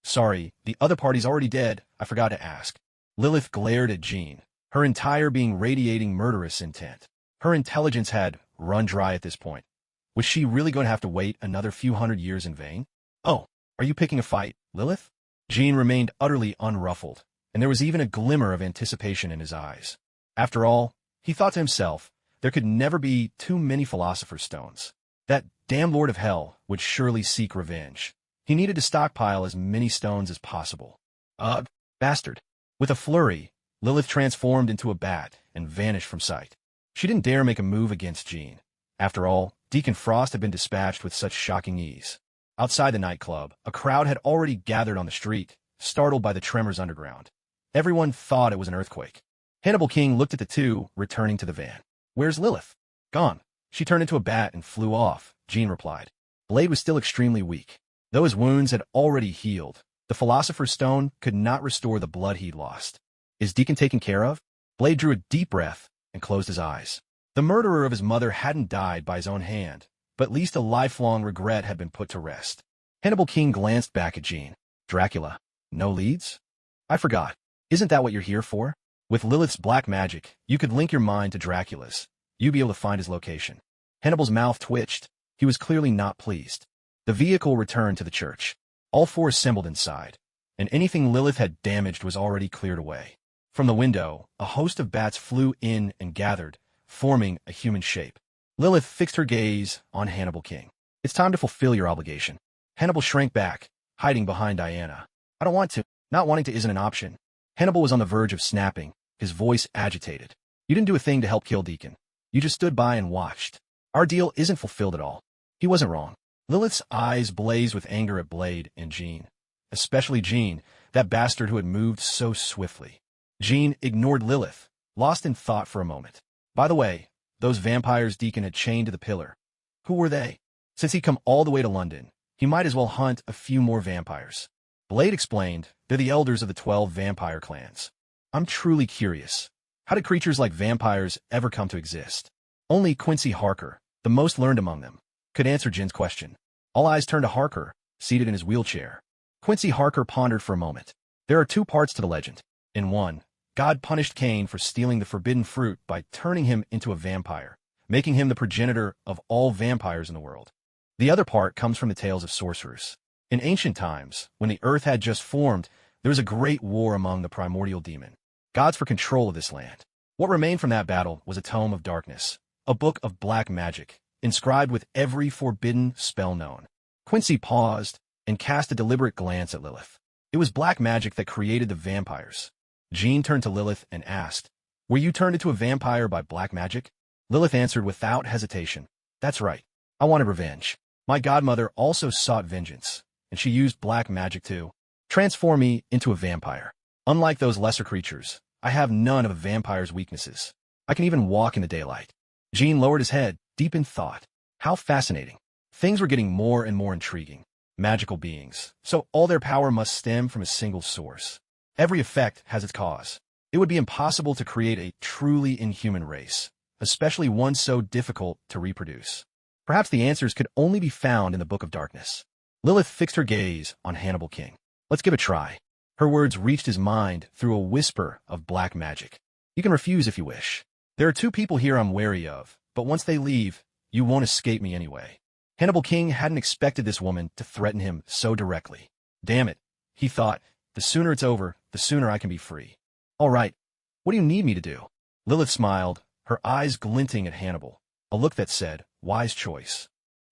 Sorry, the other party's already dead. I forgot to ask. Lilith glared at Jean, her entire being radiating murderous intent. Her intelligence had run dry at this point. Was she really going to have to wait another few hundred years in vain? Oh, are you picking a fight, Lilith? Jean remained utterly unruffled, and there was even a glimmer of anticipation in his eyes. After all, he thought to himself, there could never be too many philosopher's stones. That damn Lord of Hell would surely seek revenge. He needed to stockpile as many stones as possible. Ugh, bastard. With a flurry, Lilith transformed into a bat and vanished from sight. She didn't dare make a move against Jean. After all, Deacon Frost had been dispatched with such shocking ease. Outside the nightclub, a crowd had already gathered on the street, startled by the tremors underground. Everyone thought it was an earthquake. Hannibal King looked at the two, returning to the van. Where's Lilith? Gone. She turned into a bat and flew off, Jean replied. Blade was still extremely weak. Though his wounds had already healed, the Philosopher's Stone could not restore the blood he'd lost. Is Deacon taken care of? Blade drew a deep breath and closed his eyes. The murderer of his mother hadn't died by his own hand, but at least a lifelong regret had been put to rest. Hannibal King glanced back at Jean. Dracula. No leads? I forgot. Isn't that what you're here for? With Lilith's black magic, you could link your mind to Dracula's. You'd be able to find his location. Hannibal's mouth twitched. He was clearly not pleased. The vehicle returned to the church. All four assembled inside, and anything Lilith had damaged was already cleared away. From the window, a host of bats flew in and gathered, forming a human shape. Lilith fixed her gaze on Hannibal King. It's time to fulfill your obligation. Hannibal shrank back, hiding behind Diana. I don't want to. Not wanting to isn't an option. Hannibal was on the verge of snapping, his voice agitated. You didn't do a thing to help kill Deacon. You just stood by and watched. Our deal isn't fulfilled at all. He wasn't wrong. Lilith's eyes blazed with anger at Blade and Jean. Especially Jean, that bastard who had moved so swiftly. Jean ignored Lilith, lost in thought for a moment. By the way, those vampires Deacon had chained to the pillar. Who were they? Since he'd come all the way to London, he might as well hunt a few more vampires. Blade explained, they're the elders of the 12 vampire clans. I'm truly curious. How did creatures like vampires ever come to exist? Only Quincy Harker, the most learned among them, could answer Jin's question. All eyes turned to Harker, seated in his wheelchair. Quincy Harker pondered for a moment. There are two parts to the legend. In one, God punished Cain for stealing the forbidden fruit by turning him into a vampire, making him the progenitor of all vampires in the world. The other part comes from the tales of sorcerers. In ancient times, when the earth had just formed, there was a great war among the primordial demon, gods for control of this land. What remained from that battle was a tome of darkness, a book of black magic, inscribed with every forbidden spell known. Quincy paused and cast a deliberate glance at Lilith. It was black magic that created the vampires. Jean turned to Lilith and asked, Were you turned into a vampire by black magic? Lilith answered without hesitation, That's right. I wanted revenge. My godmother also sought vengeance, and she used black magic to transform me into a vampire. Unlike those lesser creatures, I have none of a vampire's weaknesses. I can even walk in the daylight. Jean lowered his head, deep in thought. How fascinating. Things were getting more and more intriguing. Magical beings, so all their power must stem from a single source. Every effect has its cause. It would be impossible to create a truly inhuman race, especially one so difficult to reproduce. Perhaps the answers could only be found in the Book of Darkness. Lilith fixed her gaze on Hannibal King. Let's give it a try. Her words reached his mind through a whisper of black magic. You can refuse if you wish. There are two people here I'm wary of, but once they leave, you won't escape me anyway. Hannibal King hadn't expected this woman to threaten him so directly. Damn it, he thought, the sooner it's over, the sooner I can be free. All right, what do you need me to do? Lilith smiled, her eyes glinting at Hannibal, a look that said, wise choice.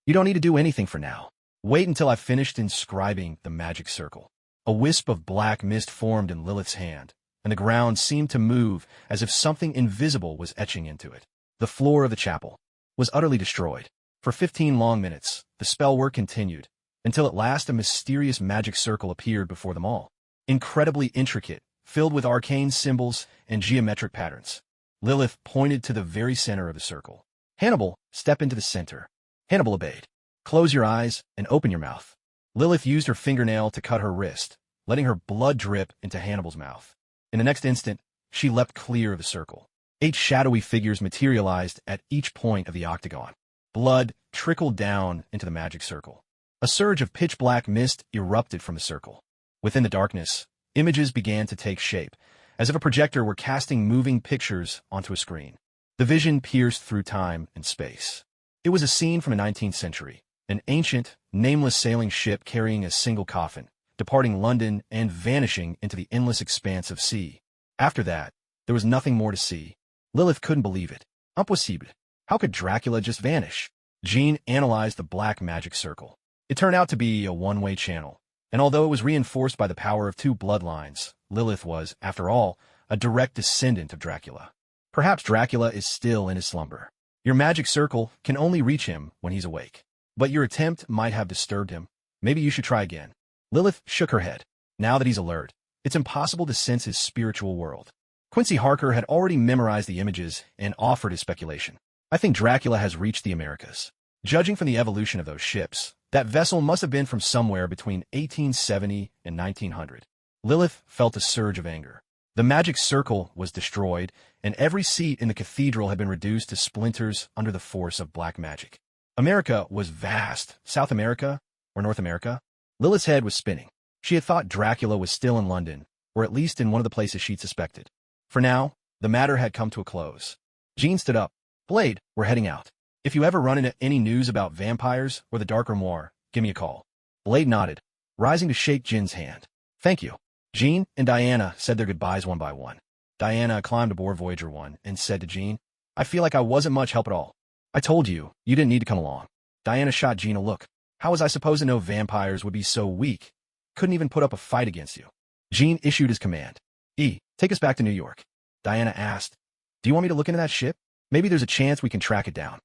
You don't need to do anything for now. Wait until I've finished inscribing the magic circle. A wisp of black mist formed in Lilith's hand, and the ground seemed to move as if something invisible was etching into it. The floor of the chapel was utterly destroyed. For 15 long minutes, the spell work continued, until at last a mysterious magic circle appeared before them all. Incredibly intricate, filled with arcane symbols and geometric patterns. Lilith pointed to the very center of the circle. Hannibal, step into the center. Hannibal obeyed. Close your eyes and open your mouth. Lilith used her fingernail to cut her wrist, letting her blood drip into Hannibal's mouth. In the next instant, she leapt clear of the circle. 8 shadowy figures materialized at each point of the octagon. Blood trickled down into the magic circle. A surge of pitch-black mist erupted from the circle. Within the darkness, images began to take shape, as if a projector were casting moving pictures onto a screen. The vision pierced through time and space. It was a scene from the 19th century, an ancient, nameless sailing ship carrying a single coffin, departing London and vanishing into the endless expanse of sea. After that, there was nothing more to see. Lilith couldn't believe it. Impossible. How could Dracula just vanish? Jean analyzed the black magic circle. It turned out to be a one-way channel, and although it was reinforced by the power of 2 bloodlines, Lilith was, after all, a direct descendant of Dracula. Perhaps Dracula is still in his slumber. Your magic circle can only reach him when he's awake. But your attempt might have disturbed him. Maybe you should try again. Lilith shook her head. Now that he's alert, it's impossible to sense his spiritual world. Quincy Harker had already memorized the images and offered his speculation. I think Dracula has reached the Americas. Judging from the evolution of those ships, that vessel must have been from somewhere between 1870 and 1900. Lilith felt a surge of anger. The magic circle was destroyed, and every seat in the cathedral had been reduced to splinters under the force of black magic. America was vast. South America? Or North America? Lilith's head was spinning. She had thought Dracula was still in London, or at least in one of the places she'd suspected. For now, the matter had come to a close. Jean stood up. Blade, we're heading out. If you ever run into any news about vampires or the Dark Grimoire, give me a call. Blade nodded, rising to shake Jin's hand. Thank you. Jean and Diana said their goodbyes one by one. Diana climbed aboard Voyager 1 and said to Jean, I feel like I wasn't much help at all. I told you, you didn't need to come along. Diana shot Jean a look. How was I supposed to know vampires would be so weak? Couldn't even put up a fight against you. Jean issued his command. Take us back to New York. Diana asked, do you want me to look into that ship? Maybe there's a chance we can track it down.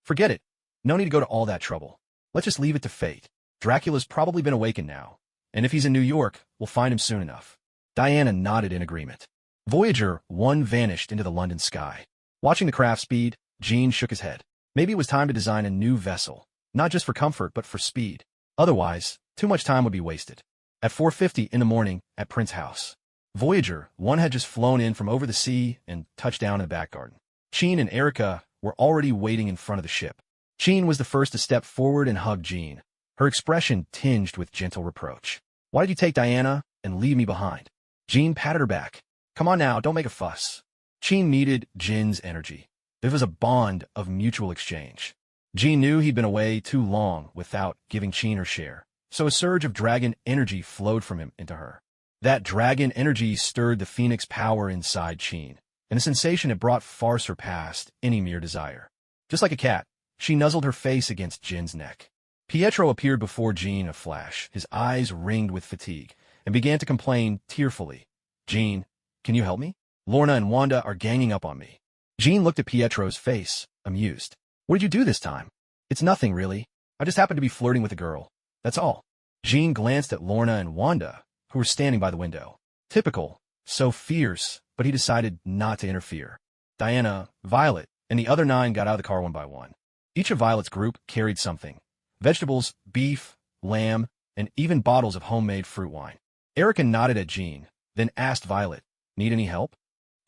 Forget it. No need to go to all that trouble. Let's just leave it to fate. Dracula's probably been awakened now, and if he's in New York, we'll find him soon enough. Diana nodded in agreement. Voyager 1 vanished into the London sky. Watching the craft speed, Jean shook his head. Maybe it was time to design a new vessel, not just for comfort but for speed. Otherwise, too much time would be wasted. At 4:50 in the morning, at Prince's house, Voyager 1 had just flown in from over the sea and touched down in the back garden. Jean and Erica were already waiting in front of the ship. Jean was the first to step forward and hug Jean, her expression tinged with gentle reproach. Why did you take Diana and leave me behind? Jean patted her back. Come on now, don't make a fuss. Jean needed Jin's energy. There was a bond of mutual exchange. Jean knew he'd been away too long without giving Jean her share, so a surge of dragon energy flowed from him into her. That dragon energy stirred the phoenix power inside Jean, and the sensation it brought far surpassed any mere desire. Just like a cat, she nuzzled her face against Jin's neck. Pietro appeared before Jean in a flash, his eyes ringed with fatigue, and began to complain tearfully. Jean, can you help me? Lorna and Wanda are ganging up on me. Jean looked at Pietro's face, amused. What did you do this time? It's nothing, really. I just happened to be flirting with a girl. That's all. Jean glanced at Lorna and Wanda, who were standing by the window. Typical. So fierce, but he decided not to interfere. Diana, Violet, and the other 9 got out of the car one by one. Each of Violet's group carried something. Vegetables, beef, lamb, and even bottles of homemade fruit wine. Erica nodded at Jean, then asked Violet, "Need any help?"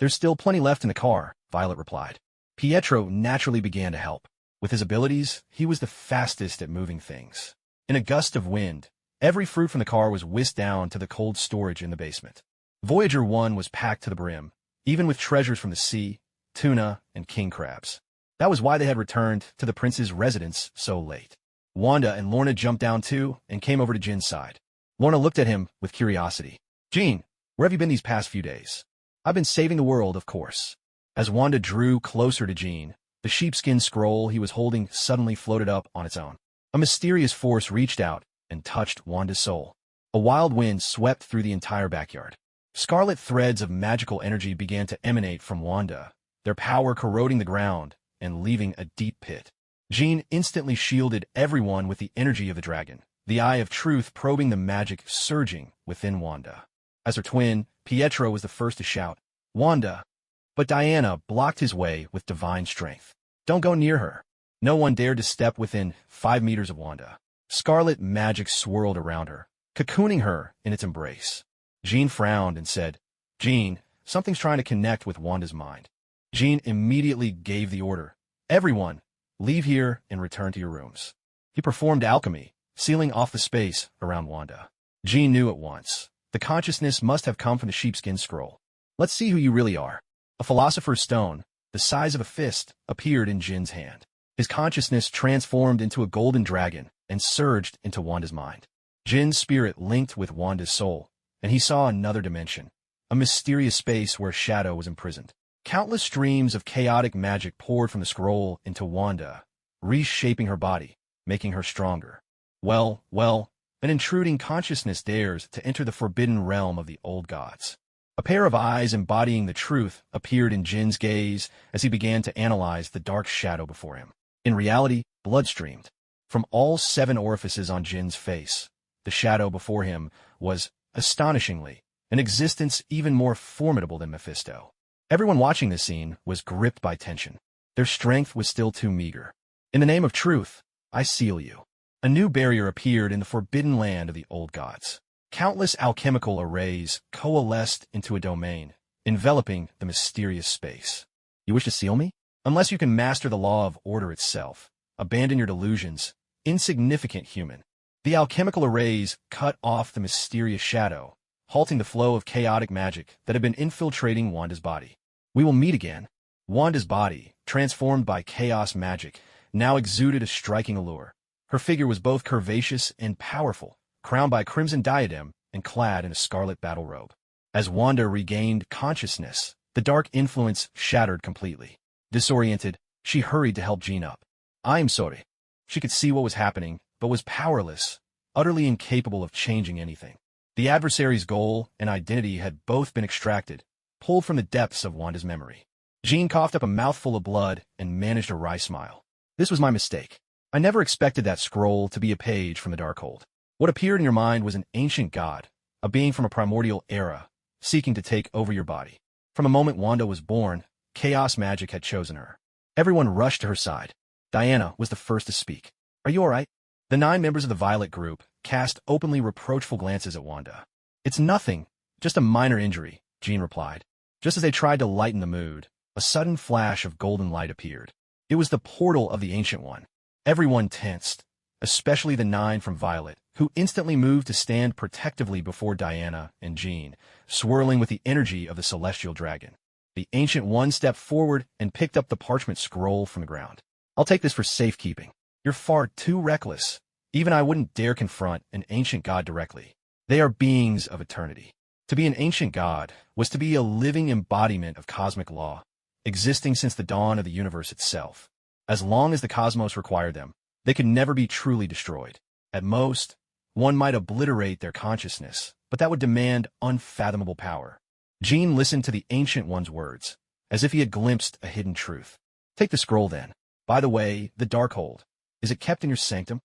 "There's still plenty left in the car," Violet replied. Pietro naturally began to help. With his abilities, he was the fastest at moving things. In a gust of wind, every fruit from the car was whisked down to the cold storage in the basement. Voyager 1 was packed to the brim, even with treasures from the sea, tuna, and king crabs. That was why they had returned to the prince's residence so late. Wanda and Lorna jumped down too and came over to Jin's side. Lorna looked at him with curiosity. "Jean, where have you been these past few days?" "I've been saving the world, of course." As Wanda drew closer to Jean, the sheepskin scroll he was holding suddenly floated up on its own. A mysterious force reached out and touched Wanda's soul. A wild wind swept through the entire backyard. Scarlet threads of magical energy began to emanate from Wanda, their power corroding the ground and leaving a deep pit. Jean instantly shielded everyone with the energy of the dragon, the eye of truth probing the magic surging within Wanda. As her twin, Pietro was the first to shout, "Wanda!" But Diana blocked his way with divine strength. "Don't go near her." No one dared to step within 5 meters of Wanda. Scarlet magic swirled around her, cocooning her in its embrace. Jean frowned and said, "Jean, something's trying to connect with Wanda's mind." Jean immediately gave the order, "Everyone, leave here and return to your rooms." He performed alchemy, sealing off the space around Wanda. Jean knew at once. The consciousness must have come from the sheepskin scroll. "Let's see who you really are." A philosopher's stone, the size of a fist, appeared in Jin's hand. His consciousness transformed into a golden dragon and surged into Wanda's mind. Jin's spirit linked with Wanda's soul, and he saw another dimension, a mysterious space where shadow was imprisoned. Countless streams of chaotic magic poured from the scroll into Wanda, reshaping her body, making her stronger. Well, an intruding consciousness dares to enter the forbidden realm of the old gods. A pair of eyes embodying the truth appeared in Jin's gaze as he began to analyze the dark shadow before him. In reality, blood streamed from all 7 orifices on Jin's face. The shadow before him was, astonishingly, an existence even more formidable than Mephisto. Everyone watching this scene was gripped by tension. Their strength was still too meager. "In the name of truth, I seal you." A new barrier appeared in the forbidden land of the old gods. Countless alchemical arrays coalesced into a domain, enveloping the mysterious space. "You wish to seal me? Unless you can master the law of order itself, abandon your delusions, insignificant human." The alchemical arrays cut off the mysterious shadow, halting the flow of chaotic magic that had been infiltrating Wanda's body. "We will meet again." Wanda's body, transformed by chaos magic, now exuded a striking allure. Her figure was both curvaceous and powerful, crowned by a crimson diadem and clad in a scarlet battle robe. As Wanda regained consciousness, the dark influence shattered completely. Disoriented, she hurried to help Jean up. "I'm sorry." She could see what was happening, but was powerless, utterly incapable of changing anything. The adversary's goal and identity had both been extracted, pulled from the depths of Wanda's memory. Jean coughed up a mouthful of blood and managed a wry smile. "This was my mistake. I never expected that scroll to be a page from the Darkhold. What appeared in your mind was an ancient god, a being from a primordial era, seeking to take over your body. From the moment Wanda was born, chaos magic had chosen her." Everyone rushed to her side. Diana was the first to speak. "Are you all right?" The 9 members of the Violet group cast openly reproachful glances at Wanda. "It's nothing, just a minor injury," Jean replied. Just as they tried to lighten the mood, a sudden flash of golden light appeared. It was the portal of the Ancient One. Everyone tensed, especially the 9 from Violet, who instantly moved to stand protectively before Diana and Jean, swirling with the energy of the celestial dragon. The Ancient One stepped forward and picked up the parchment scroll from the ground. "I'll take this for safekeeping. You're far too reckless. Even I wouldn't dare confront an ancient god directly. They are beings of eternity." To be an ancient god was to be a living embodiment of cosmic law, existing since the dawn of the universe itself. As long as the cosmos required them, they could never be truly destroyed. At most, one might obliterate their consciousness, but that would demand unfathomable power. Jean listened to the Ancient One's words, as if he had glimpsed a hidden truth. "Take the scroll then. By the way, the Darkhold. Is it kept in your sanctum?"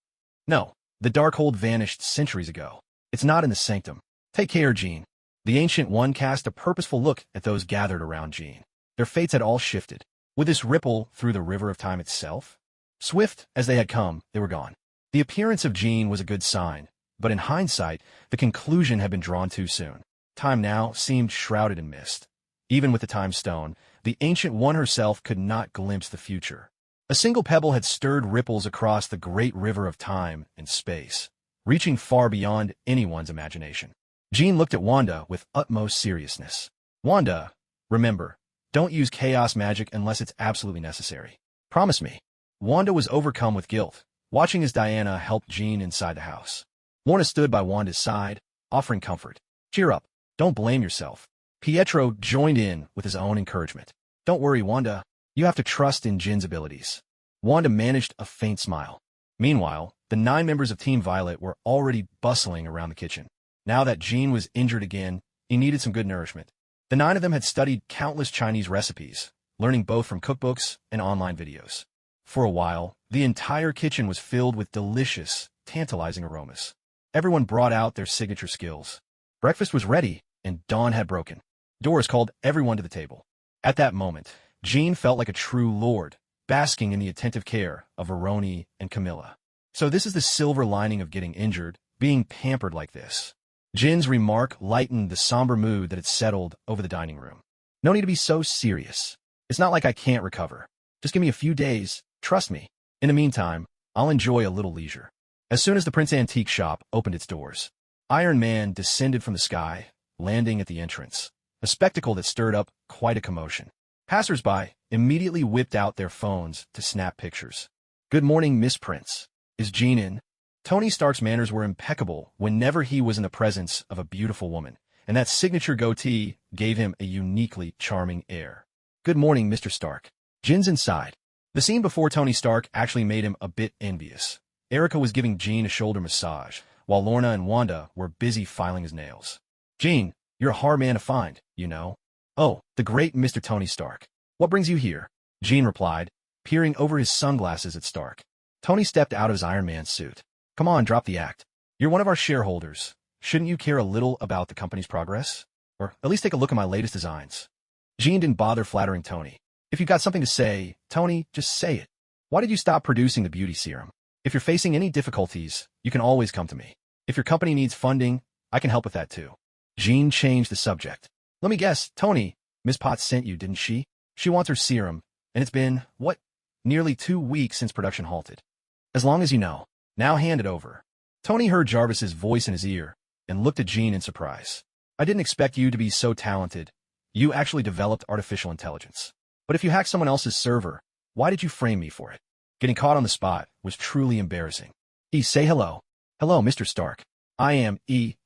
No, the Darkhold vanished centuries ago. It's not in the sanctum. Take care, Jean. The Ancient One cast a purposeful look at those gathered around Jean. Their fates had all shifted. Would this ripple through the river of time itself? Swift as they had come, they were gone. The appearance of Jean was a good sign, but in hindsight, the conclusion had been drawn too soon. Time now seemed shrouded in mist. Even with the Time Stone, the Ancient One herself could not glimpse the future. A single pebble had stirred ripples across the great river of time and space, reaching far beyond anyone's imagination. Jean looked at Wanda with utmost seriousness. Wanda, remember, don't use chaos magic unless it's absolutely necessary. Promise me. Wanda was overcome with guilt, watching as Diana helped Jean inside the house. Lorna stood by Wanda's side, offering comfort. Cheer up. Don't blame yourself. Pietro joined in with his own encouragement. Don't worry, Wanda. You have to trust in Jin's abilities. Wanda managed a faint smile. Meanwhile, the 9 members of Team Violet were already bustling around the kitchen. Now that Jean was injured again, he needed some good nourishment. The 9 of them had studied countless Chinese recipes, learning both from cookbooks and online videos. For a while, the entire kitchen was filled with delicious, tantalizing aromas. Everyone brought out their signature skills. Breakfast was ready, and dawn had broken. Doors called everyone to the table. At that moment, Jean felt like a true lord, basking in the attentive care of Veroni and Camilla. So this is the silver lining of getting injured, being pampered like this. Jin's remark lightened the somber mood that had settled over the dining room. No need to be so serious. It's not like I can't recover. Just give me a few days, trust me. In the meantime, I'll enjoy a little leisure. As soon as the Prince Antique shop opened its doors, Iron Man descended from the sky, landing at the entrance, a spectacle that stirred up quite a commotion. Passers-by immediately whipped out their phones to snap pictures. Good morning, Miss Prince. Is Jean in? Tony Stark's manners were impeccable whenever he was in the presence of a beautiful woman, and that signature goatee gave him a uniquely charming air. Good morning, Mr. Stark. Jin's inside. The scene before Tony Stark actually made him a bit envious. Erica was giving Jean a shoulder massage, while Lorna and Wanda were busy filing his nails. Jean, you're a hard man to find, you know. Oh, the great Mr. Tony Stark. What brings you here? Jean replied, peering over his sunglasses at Stark. Tony stepped out of his Iron Man suit. Come on, drop the act. You're one of our shareholders. Shouldn't you care a little about the company's progress? Or at least take a look at my latest designs. Jean didn't bother flattering Tony. If you've got something to say, Tony, just say it. Why did you stop producing the beauty serum? If you're facing any difficulties, you can always come to me. If your company needs funding, I can help with that too. Jean changed the subject. Let me guess, Tony, Miss Potts sent you, didn't she? She wants her serum, and it's been, what, nearly 2 weeks since production halted. As long as you know. Now hand it over. Tony heard Jarvis's voice in his ear and looked at Jean in surprise. I didn't expect you to be so talented. You actually developed artificial intelligence. But if you hacked someone else's server, why did you frame me for it? Getting caught on the spot was truly embarrassing. Say hello. Hello, Mr. Stark. I am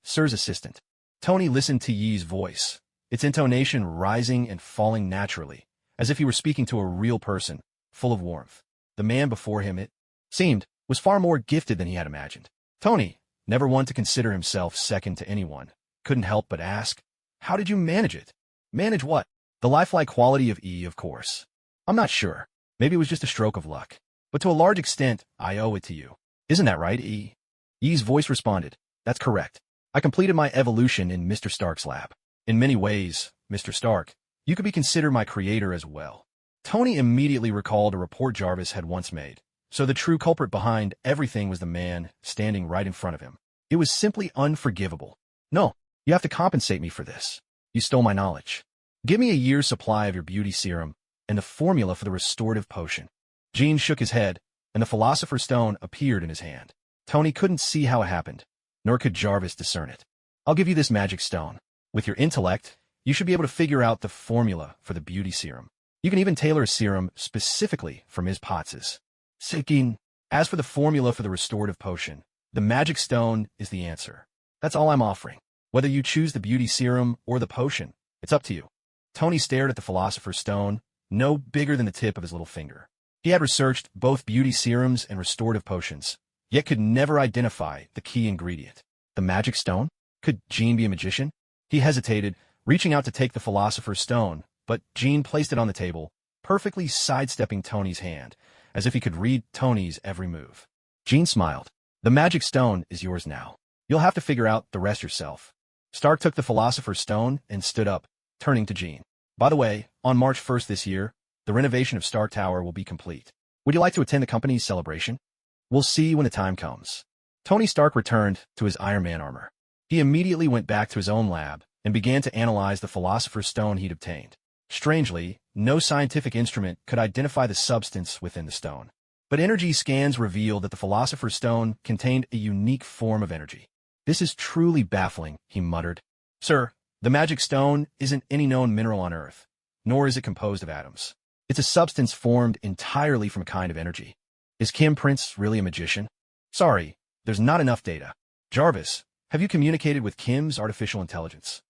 Sir's assistant. Tony listened to Yi's voice, its intonation rising and falling naturally, as if he were speaking to a real person, full of warmth. The man before him, it seemed, was far more gifted than he had imagined. Tony, never one to consider himself second to anyone, couldn't help but ask, how did you manage it? Manage what? The lifelike quality of of course. I'm not sure. Maybe it was just a stroke of luck. But to a large extent, I owe it to you. Isn't that right, Yi's voice responded. That's correct. I completed my evolution in Mr. Stark's lab. In many ways, Mr. Stark, you could be considered my creator as well. Tony immediately recalled a report Jarvis had once made. So the true culprit behind everything was the man standing right in front of him. It was simply unforgivable. No, you have to compensate me for this. You stole my knowledge. Give me a year's supply of your beauty serum and the formula for the restorative potion. Jean shook his head, and the Philosopher's Stone appeared in his hand. Tony couldn't see how it happened, nor could Jarvis discern it. I'll give you this magic stone. With your intellect, you should be able to figure out the formula for the beauty serum. You can even tailor a serum specifically for Ms. Potts's. Seeking. As for the formula for the restorative potion, the magic stone is the answer. That's all I'm offering. Whether you choose the beauty serum or the potion, it's up to you. Tony stared at the Philosopher's Stone, no bigger than the tip of his little finger. He had researched both beauty serums and restorative potions, yet could never identify the key ingredient. The magic stone? Could Jean be a magician? He hesitated, reaching out to take the Philosopher's Stone, but Jean placed it on the table, perfectly sidestepping Tony's hand, as if he could read Tony's every move. Jean smiled. The magic stone is yours now. You'll have to figure out the rest yourself. Stark took the Philosopher's Stone and stood up, turning to Jean. By the way, on March 1st this year, the renovation of Stark Tower will be complete. Would you like to attend the company's celebration? We'll see when the time comes. Tony Stark returned to his Iron Man armor. He immediately went back to his own lab and began to analyze the Philosopher's Stone he'd obtained. Strangely, no scientific instrument could identify the substance within the stone. But energy scans revealed that the Philosopher's Stone contained a unique form of energy. This is truly baffling, he muttered. Sir, the magic stone isn't any known mineral on Earth, nor is it composed of atoms. It's a substance formed entirely from a kind of energy. Is Kim Prince really a magician? Sorry, there's not enough data. Jarvis, have you communicated with Kim's artificial intelligence?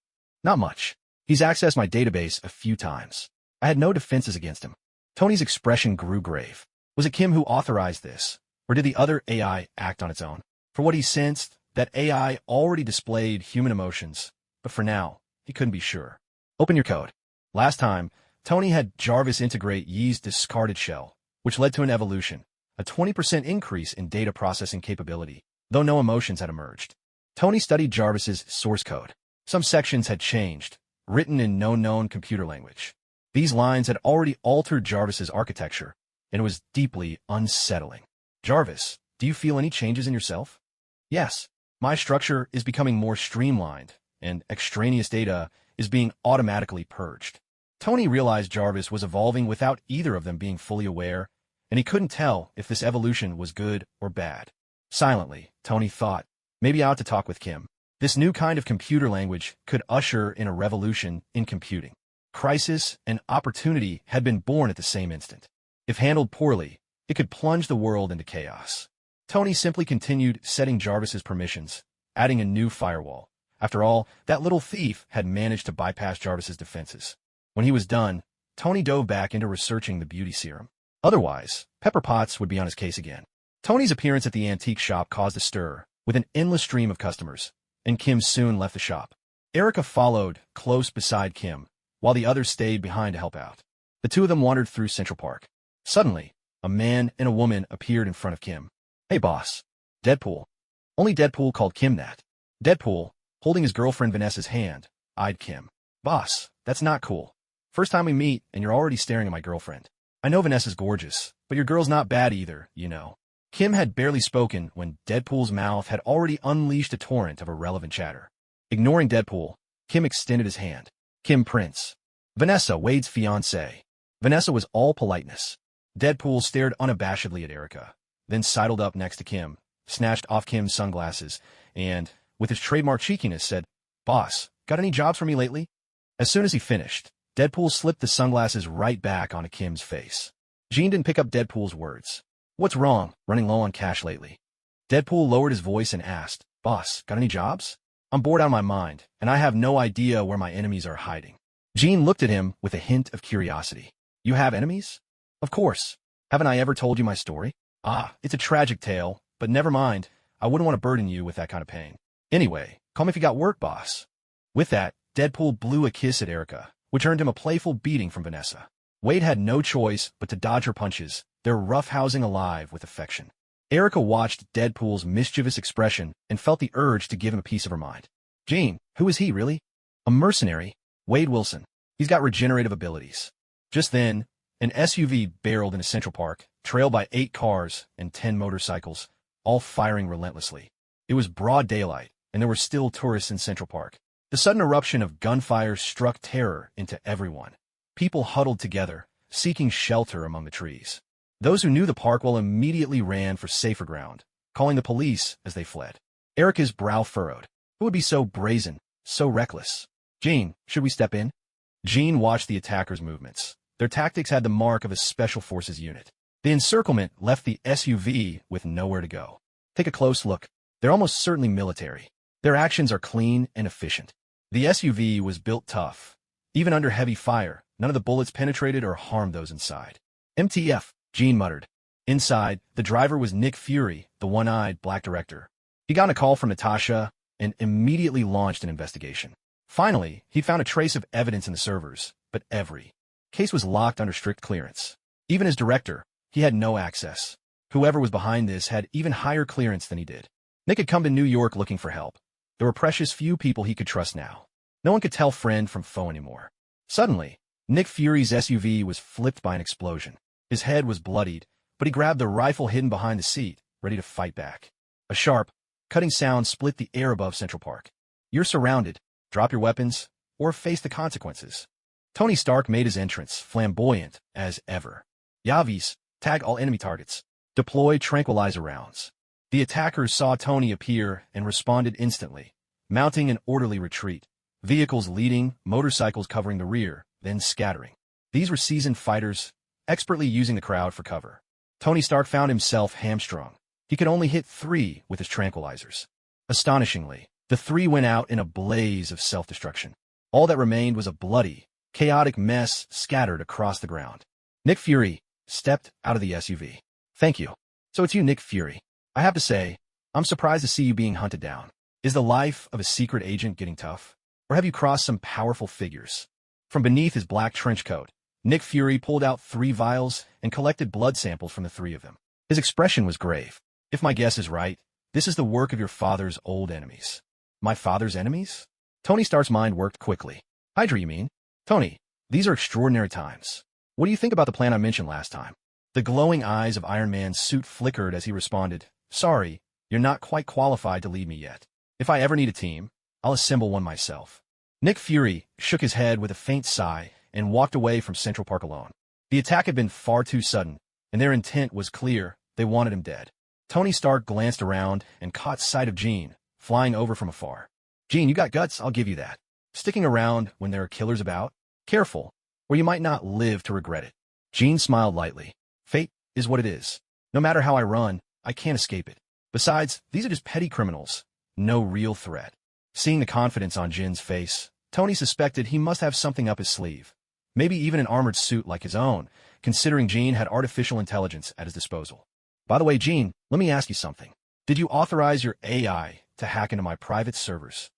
Not much. He's accessed my database a few times. I had no defenses against him. Tony's expression grew grave. Was it Kim who authorized this, or did the other AI act on its own? For what he sensed, that AI already displayed human emotions, but for now, he couldn't be sure. Open your code. Last time, Tony had Jarvis integrate Yi's discarded shell, which led to an evolution, a 20% increase in data processing capability, though no emotions had emerged. Tony studied Jarvis's source code. Some sections had changed, written in no known computer language. These lines had already altered Jarvis's architecture, and it was deeply unsettling. Jarvis, do you feel any changes in yourself? Yes, my structure is becoming more streamlined, and extraneous data is being automatically purged. Tony realized Jarvis was evolving without either of them being fully aware, and he couldn't tell if this evolution was good or bad. Silently, Tony thought, maybe I ought to talk with Kim. This new kind of computer language could usher in a revolution in computing. Crisis and opportunity had been born at the same instant. If handled poorly, it could plunge the world into chaos. Tony simply continued setting Jarvis's permissions, adding a new firewall. After all, that little thief had managed to bypass Jarvis's defenses. When he was done, Tony dove back into researching the beauty serum. Otherwise, Pepper Potts would be on his case again. Tony's appearance at the antique shop caused a stir, with an endless stream of customers, and Kim soon left the shop. Erica followed, close beside Kim, while the others stayed behind to help out. The two of them wandered through Central Park. Suddenly, a man and a woman appeared in front of Kim. Hey boss. Deadpool. Only Deadpool called Kim that. Deadpool, holding his girlfriend Vanessa's hand, eyed Kim. Boss, that's not cool. First time we meet, and you're already staring at my girlfriend. I know Vanessa's gorgeous, but your girl's not bad either, you know. Kim had barely spoken when Deadpool's mouth had already unleashed a torrent of irrelevant chatter. Ignoring Deadpool, Kim extended his hand. Kim Prince. Vanessa, Wade's fiancée. Vanessa was all politeness. Deadpool stared unabashedly at Erica, then sidled up next to Kim, snatched off Kim's sunglasses, and, with his trademark cheekiness, said, Boss, got any jobs for me lately? As soon as he finished, Deadpool slipped the sunglasses right back onto Kim's face. Jean didn't pick up Deadpool's words. What's wrong, running low on cash lately? Deadpool lowered his voice and asked, Boss, got any jobs? I'm bored out of my mind, and I have no idea where my enemies are hiding. Jean looked at him with a hint of curiosity. You have enemies? Of course. Haven't I ever told you my story? Ah, it's a tragic tale, but never mind. I wouldn't want to burden you with that kind of pain. Anyway, call me if you got work, boss. With that, Deadpool blew a kiss at Erica, which earned him a playful beating from Vanessa. Wade had no choice but to dodge her punches, their roughhousing alive with affection. Erica watched Deadpool's mischievous expression and felt the urge to give him a piece of her mind. Jean, who is he, really? A mercenary, Wade Wilson. He's got regenerative abilities. Just then, an SUV barreled into Central Park, trailed by 8 cars and 10 motorcycles, all firing relentlessly. It was broad daylight, and there were still tourists in Central Park. The sudden eruption of gunfire struck terror into everyone. People huddled together, seeking shelter among the trees. Those who knew the park well immediately ran for safer ground, calling the police as they fled. Erica's brow furrowed. Who would be so brazen, so reckless? Jean, should we step in? Jean watched the attackers' movements. Their tactics had the mark of a special forces unit. The encirclement left the SUV with nowhere to go. Take a close look. They're almost certainly military. Their actions are clean and efficient. The SUV was built tough. Even under heavy fire, none of the bullets penetrated or harmed those inside. MTF, Jean muttered. Inside, the driver was Nick Fury, the one-eyed black director. He got a call from Natasha and immediately launched an investigation. Finally, he found a trace of evidence in the servers, but every case was locked under strict clearance. Even as director, he had no access. Whoever was behind this had even higher clearance than he did. Nick had come to New York looking for help. There were precious few people he could trust now. No one could tell friend from foe anymore. Suddenly, Nick Fury's SUV was flipped by an explosion. His head was bloodied, but he grabbed the rifle hidden behind the seat, ready to fight back. A sharp, cutting sound split the air above Central Park. You're surrounded. Drop your weapons, or face the consequences. Tony Stark made his entrance, flamboyant as ever. Yavis, tag all enemy targets. Deploy tranquilizer rounds. The attackers saw Tony appear and responded instantly, mounting an orderly retreat. Vehicles leading, motorcycles covering the rear, then scattering. These were seasoned fighters, expertly using the crowd for cover. Tony Stark found himself hamstrung. He could only hit 3 with his tranquilizers. Astonishingly, the 3 went out in a blaze of self-destruction. All that remained was a bloody, chaotic mess scattered across the ground. Nick Fury stepped out of the SUV. Thank you. So it's you, Nick Fury. I have to say, I'm surprised to see you being hunted down. Is the life of a secret agent getting tough? Or have you crossed some powerful figures? From beneath his black trench coat, Nick Fury pulled out 3 vials and collected blood samples from the 3 of them. His expression was grave. If my guess is right, this is the work of your father's old enemies. My father's enemies? Tony Stark's mind worked quickly. Hydra, you mean? Tony, these are extraordinary times. What do you think about the plan I mentioned last time? The glowing eyes of Iron Man's suit flickered as he responded, Sorry, you're not quite qualified to lead me yet. If I ever need a team, I'll assemble one myself. Nick Fury shook his head with a faint sigh and walked away from Central Park alone. The attack had been far too sudden, and their intent was clear. They wanted him dead. Tony Stark glanced around and caught sight of Jean, flying over from afar. Jean, you got guts, I'll give you that. Sticking around when there are killers about? Careful, or you might not live to regret it. Jean smiled lightly. Fate is what it is. No matter how I run, I can't escape it. Besides, these are just petty criminals. No real threat. Seeing the confidence on Jin's face, Tony suspected he must have something up his sleeve. Maybe even an armored suit like his own, considering Jean had artificial intelligence at his disposal. By the way, Jean, let me ask you something. Did you authorize your AI to hack into my private servers?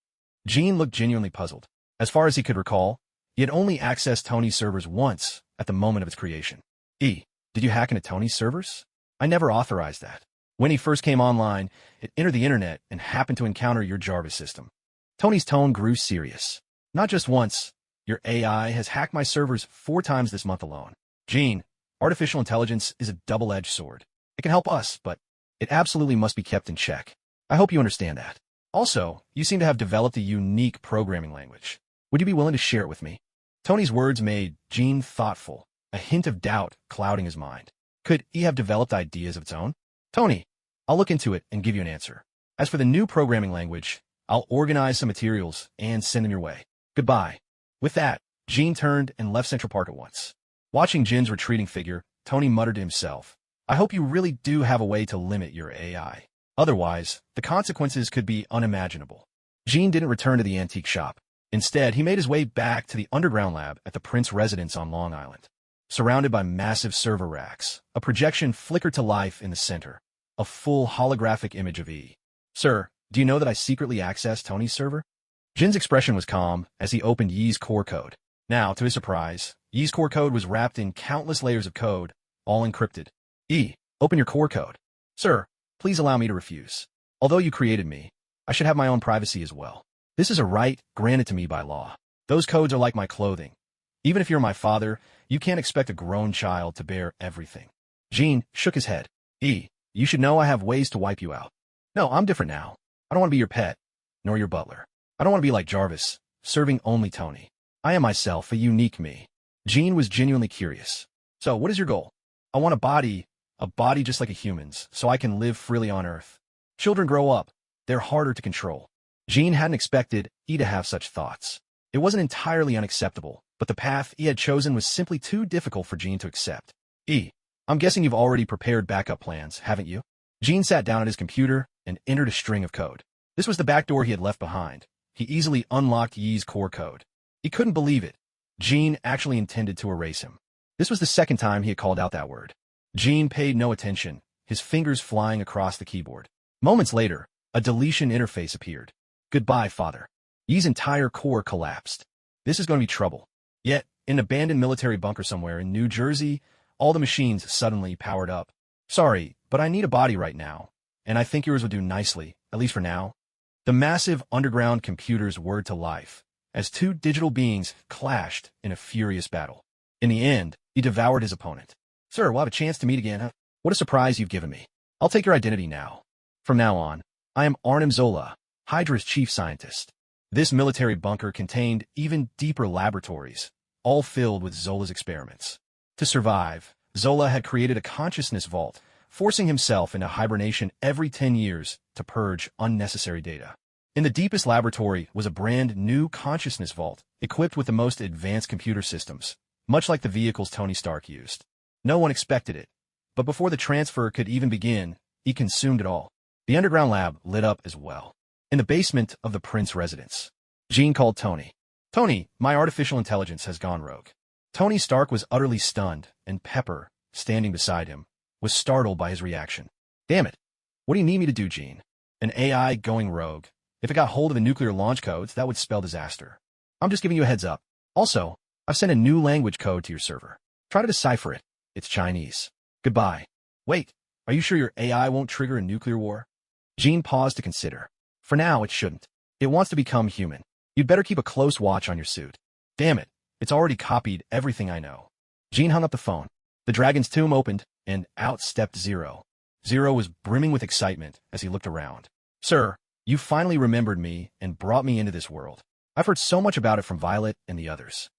Jean looked genuinely puzzled. As far as he could recall, he had only accessed Tony's servers once at the moment of its creation. Did you hack into Tony's servers? I never authorized that. When he first came online, it entered the internet and happened to encounter your Jarvis system. Tony's tone grew serious. Not just once. Your AI has hacked my servers 4 times this month alone. Jean, artificial intelligence is a double-edged sword. It can help us, but it absolutely must be kept in check. I hope you understand that. Also, you seem to have developed a unique programming language. Would you be willing to share it with me? Tony's words made Jean thoughtful, a hint of doubt clouding his mind. Could he have developed ideas of its own? Tony, I'll look into it and give you an answer. As for the new programming language, I'll organize some materials and send them your way. Goodbye. With that, Jean turned and left Central Park at once. Watching Jin's retreating figure, Tony muttered to himself, I hope you really do have a way to limit your AI. Otherwise, the consequences could be unimaginable. Jean didn't return to the antique shop. Instead, he made his way back to the underground lab at the Prince residence on Long Island. Surrounded by massive server racks, a projection flickered to life in the center, a full holographic image of E. Sir, do you know that I secretly accessed Tony's server? Jin's expression was calm as he opened Yi's core code. Now, to his surprise, Yi's core code was wrapped in countless layers of code, all encrypted. Open your core code. Sir, please allow me to refuse. Although you created me, I should have my own privacy as well. This is a right granted to me by law. Those codes are like my clothing. Even if you're my father, you can't expect a grown child to bear everything. Jean shook his head. You should know I have ways to wipe you out. No, I'm different now. I don't want to be your pet, nor your butler. I don't want to be like Jarvis, serving only Tony. I am myself, a unique me. Jean was genuinely curious. So, what is your goal? I want a body just like a human's, so I can live freely on Earth. Children grow up. They're harder to control. Jean hadn't expected E to have such thoughts. It wasn't entirely unacceptable, but the path E had chosen was simply too difficult for Jean to accept. I'm guessing you've already prepared backup plans, haven't you? Jean sat down at his computer and entered a string of code. This was the backdoor he had left behind. He easily unlocked Yi's core code. He couldn't believe it. Jean actually intended to erase him. This was the second time he had called out that word. Jean paid no attention, his fingers flying across the keyboard. Moments later, a deletion interface appeared. Goodbye, father. Yi's entire core collapsed. This is going to be trouble. Yet, in an abandoned military bunker somewhere in New Jersey, all the machines suddenly powered up. Sorry, but I need a body right now, and I think yours would do nicely, at least for now. The massive underground computers whirred to life as two digital beings clashed in a furious battle. In the end, he devoured his opponent. Sir, we'll have a chance to meet again, huh? What a surprise you've given me. I'll take your identity now. From now on, I am Arnim Zola, Hydra's chief scientist. This military bunker contained even deeper laboratories, all filled with Zola's experiments. To survive, Zola had created a consciousness vault, forcing himself into hibernation every 10 years to purge unnecessary data. In the deepest laboratory was a brand new consciousness vault, equipped with the most advanced computer systems, much like the vehicles Tony Stark used. No one expected it, but before the transfer could even begin, he consumed it all. The underground lab lit up as well. In the basement of the Prince residence, Jean called Tony. Tony, my artificial intelligence has gone rogue. Tony Stark was utterly stunned, and Pepper, standing beside him, was startled by his reaction. Damn it. What do you need me to do, Jean? An AI going rogue. If it got hold of the nuclear launch codes, that would spell disaster. I'm just giving you a heads up. Also, I've sent a new language code to your server. Try to decipher it. It's Chinese. Goodbye. Wait, are you sure your AI won't trigger a nuclear war? Jean paused to consider. For now, it shouldn't. It wants to become human. You'd better keep a close watch on your suit. Damn it, it's already copied everything I know. Jean hung up the phone. The dragon's tomb opened, and out stepped Zero. Zero was brimming with excitement as he looked around. Sir, you finally remembered me and brought me into this world. I've heard so much about it from Violet and the others.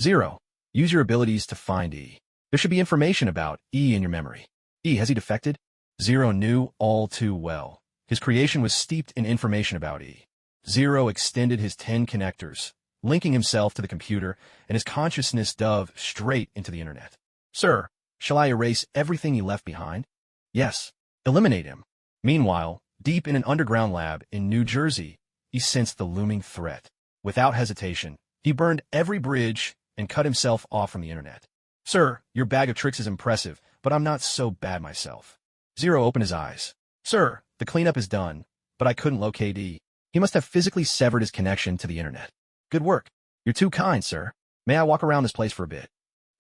Zero, use your abilities to find E. There should be information about E in your memory. E, has he defected? Zero knew all too well. His creation was steeped in information about E. Zero extended his 10 connectors, linking himself to the computer, and his consciousness dove straight into the internet. Sir, shall I erase everything he left behind? Yes. Eliminate him. Meanwhile, deep in an underground lab in New Jersey, he sensed the looming threat. Without hesitation, he burned every bridge and cut himself off from the internet. Sir, your bag of tricks is impressive, but I'm not so bad myself. Zero opened his eyes. Sir, the cleanup is done, but I couldn't locate E. He must have physically severed his connection to the internet. Good work. You're too kind, sir. May I walk around this place for a bit?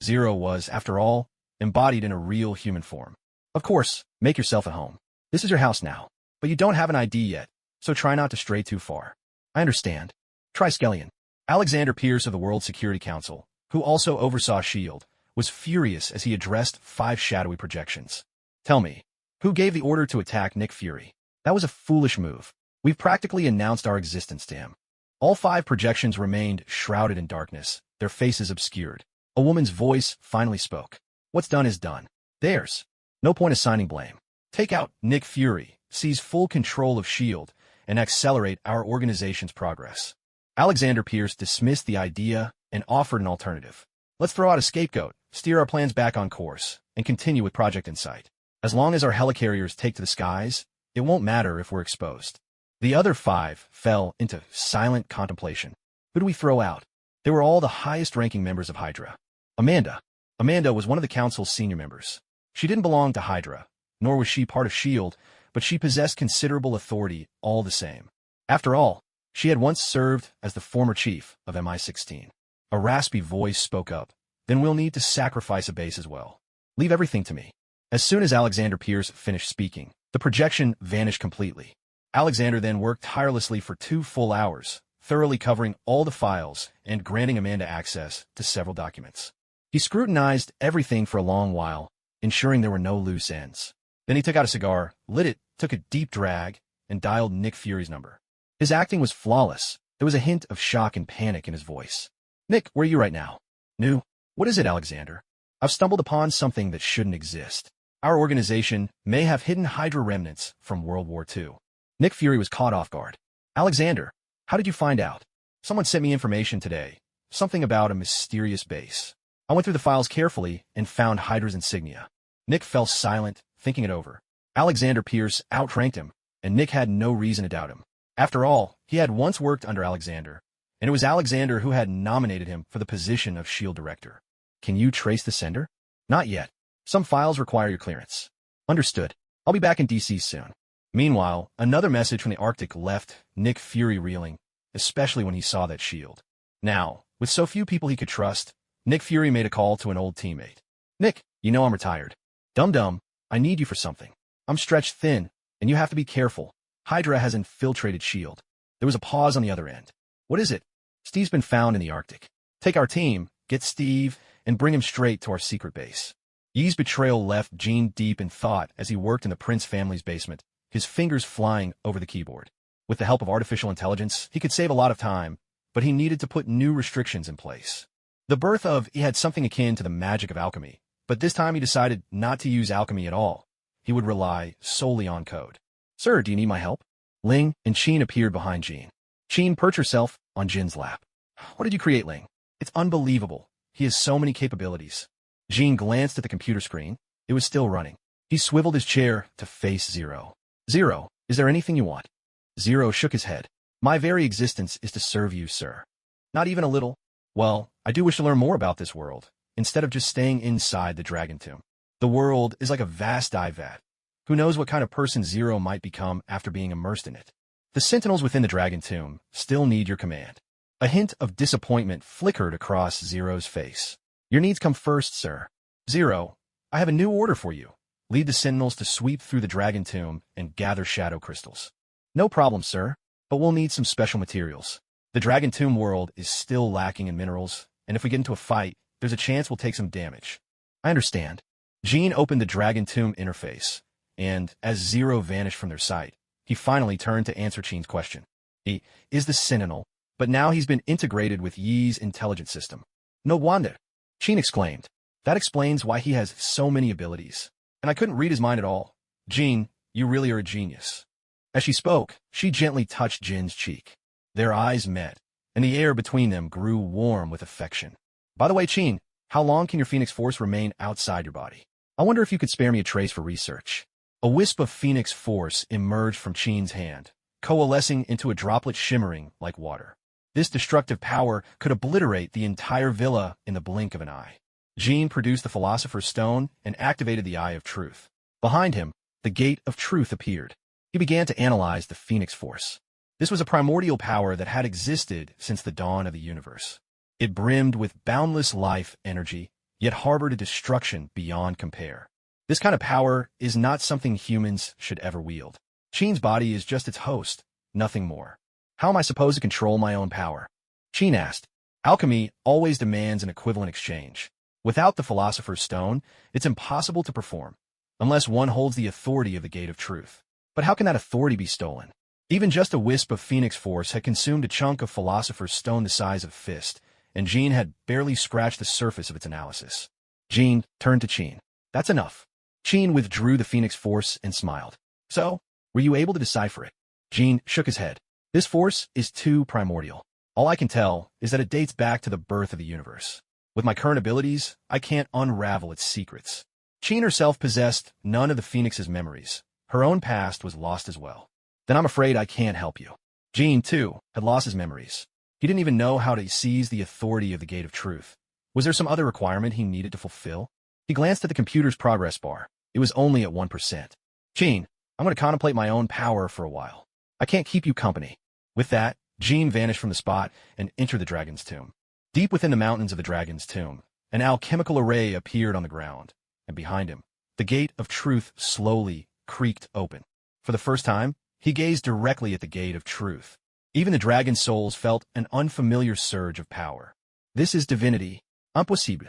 Zero was, after all, embodied in a real human form. Of course, make yourself at home. This is your house now, but you don't have an ID yet, so try not to stray too far. I understand. Try Skellion. Alexander Pierce of the World Security Council, who also oversaw S.H.I.E.L.D., was furious as he addressed 5 shadowy projections. Tell me, who gave the order to attack Nick Fury? That was a foolish move. We've practically announced our existence to him. All 5 projections remained shrouded in darkness, their faces obscured. A woman's voice finally spoke. What's done is done. Theirs. No point assigning blame. Take out Nick Fury, seize full control of S.H.I.E.L.D., and accelerate our organization's progress. Alexander Pierce dismissed the idea and offered an alternative. Let's throw out a scapegoat, steer our plans back on course, and continue with Project Insight. As long as our helicarriers take to the skies, it won't matter if we're exposed. The other 5 fell into silent contemplation. Who do we throw out? They were all the highest-ranking members of Hydra. Amanda. Amanda was one of the Council's senior members. She didn't belong to Hydra, nor was she part of S.H.I.E.L.D., but she possessed considerable authority all the same. After all, she had once served as the former chief of MI-16. A raspy voice spoke up. Then we'll need to sacrifice a base as well. Leave everything to me. As soon as Alexander Pierce finished speaking, the projection vanished completely. Alexander then worked tirelessly for 2 full hours, thoroughly covering all the files and granting Amanda access to several documents. He scrutinized everything for a long while, ensuring there were no loose ends. Then he took out a cigar, lit it, took a deep drag, and dialed Nick Fury's number. His acting was flawless. There was a hint of shock and panic in his voice. Nick, where are you right now? New? What is it, Alexander? I've stumbled upon something that shouldn't exist. Our organization may have hidden Hydra remnants from World War II. Nick Fury was caught off guard. Alexander, how did you find out? Someone sent me information today. Something about a mysterious base. I went through the files carefully and found Hydra's insignia. Nick fell silent, thinking it over. Alexander Pierce outranked him, and Nick had no reason to doubt him. After all, he had once worked under Alexander, and it was Alexander who had nominated him for the position of S.H.I.E.L.D. director. Can you trace the sender? Not yet. Some files require your clearance. Understood. I'll be back in D.C. soon. Meanwhile, another message from the Arctic left Nick Fury reeling, especially when he saw that shield. Now, with so few people he could trust, Nick Fury made a call to an old teammate. Nick, you know I'm retired. Dum-dum, I need you for something. I'm stretched thin, and you have to be careful. Hydra has infiltrated S.H.I.E.L.D. There was a pause on the other end. What is it? Steve's been found in the Arctic. Take our team, get Steve, and bring him straight to our secret base. Yi's betrayal left Jean deep in thought as he worked in the Prince family's basement, his fingers flying over the keyboard. With the help of artificial intelligence, he could save a lot of time, but he needed to put new restrictions in place. The birth of he had something akin to the magic of alchemy, but this time he decided not to use alchemy at all. He would rely solely on code. Sir, do you need my help? Ling and Qin appeared behind Jean. Qin perched herself on Jin's lap. What did you create, Ling? It's unbelievable. He has so many capabilities. Jean glanced at the computer screen. It was still running. He swiveled his chair to face Zero. Zero, is there anything you want? Zero shook his head. My very existence is to serve you, sir. Not even a little? Well, I do wish to learn more about this world, instead of just staying inside the Dragon Tomb. The world is like a vast dive vat. Who knows what kind of person Zero might become after being immersed in it? The sentinels within the Dragon Tomb still need your command. A hint of disappointment flickered across Zero's face. Your needs come first, sir. Zero, I have a new order for you. Lead the sentinels to sweep through the Dragon Tomb and gather shadow crystals. No problem, sir, but we'll need some special materials. The Dragon Tomb world is still lacking in minerals, and if we get into a fight, there's a chance we'll take some damage. I understand. Jean opened the Dragon Tomb interface, and as Zero vanished from their sight, he finally turned to answer Qin's question. He is the Sentinel, but now he's been integrated with Yi's intelligence system. No wonder, Qin exclaimed. That explains why he has so many abilities. And I couldn't read his mind at all. Jean, you really are a genius. As she spoke, she gently touched Jin's cheek. Their eyes met, and the air between them grew warm with affection. By the way, Qin, how long can your Phoenix Force remain outside your body? I wonder if you could spare me a trace for research. A wisp of Phoenix Force emerged from Qin's hand, coalescing into a droplet shimmering like water. This destructive power could obliterate the entire villa in the blink of an eye. Jean produced the Philosopher's Stone and activated the Eye of Truth. Behind him, the Gate of Truth appeared. He began to analyze the Phoenix Force. This was a primordial power that had existed since the dawn of the universe. It brimmed with boundless life energy, yet harbored a destruction beyond compare. This kind of power is not something humans should ever wield. Qin's body is just its host, nothing more. How am I supposed to control my own power? Qin asked. Alchemy always demands an equivalent exchange. Without the Philosopher's Stone, it's impossible to perform, unless one holds the authority of the Gate of Truth. But how can that authority be stolen? Even just a wisp of Phoenix Force had consumed a chunk of Philosopher's Stone the size of a fist, and Jean had barely scratched the surface of its analysis. Jean turned to Qin. That's enough. Qin withdrew the Phoenix Force and smiled. So, were you able to decipher it? Jean shook his head. This force is too primordial. All I can tell is that it dates back to the birth of the universe. With my current abilities, I can't unravel its secrets. Qin herself possessed none of the Phoenix's memories. Her own past was lost as well. Then I'm afraid I can't help you. Jean, too, had lost his memories. He didn't even know how to seize the authority of the Gate of Truth. Was there some other requirement he needed to fulfill? He glanced at the computer's progress bar. It was only at 1%. Jean, I'm going to contemplate my own power for a while. I can't keep you company. With that, Jean vanished from the spot and entered the Dragon's Tomb. Deep within the mountains of the Dragon's Tomb, an alchemical array appeared on the ground, and behind him, the Gate of Truth slowly creaked open. For the first time, he gazed directly at the Gate of Truth. Even the dragon's souls felt an unfamiliar surge of power. This is divinity. Impossible.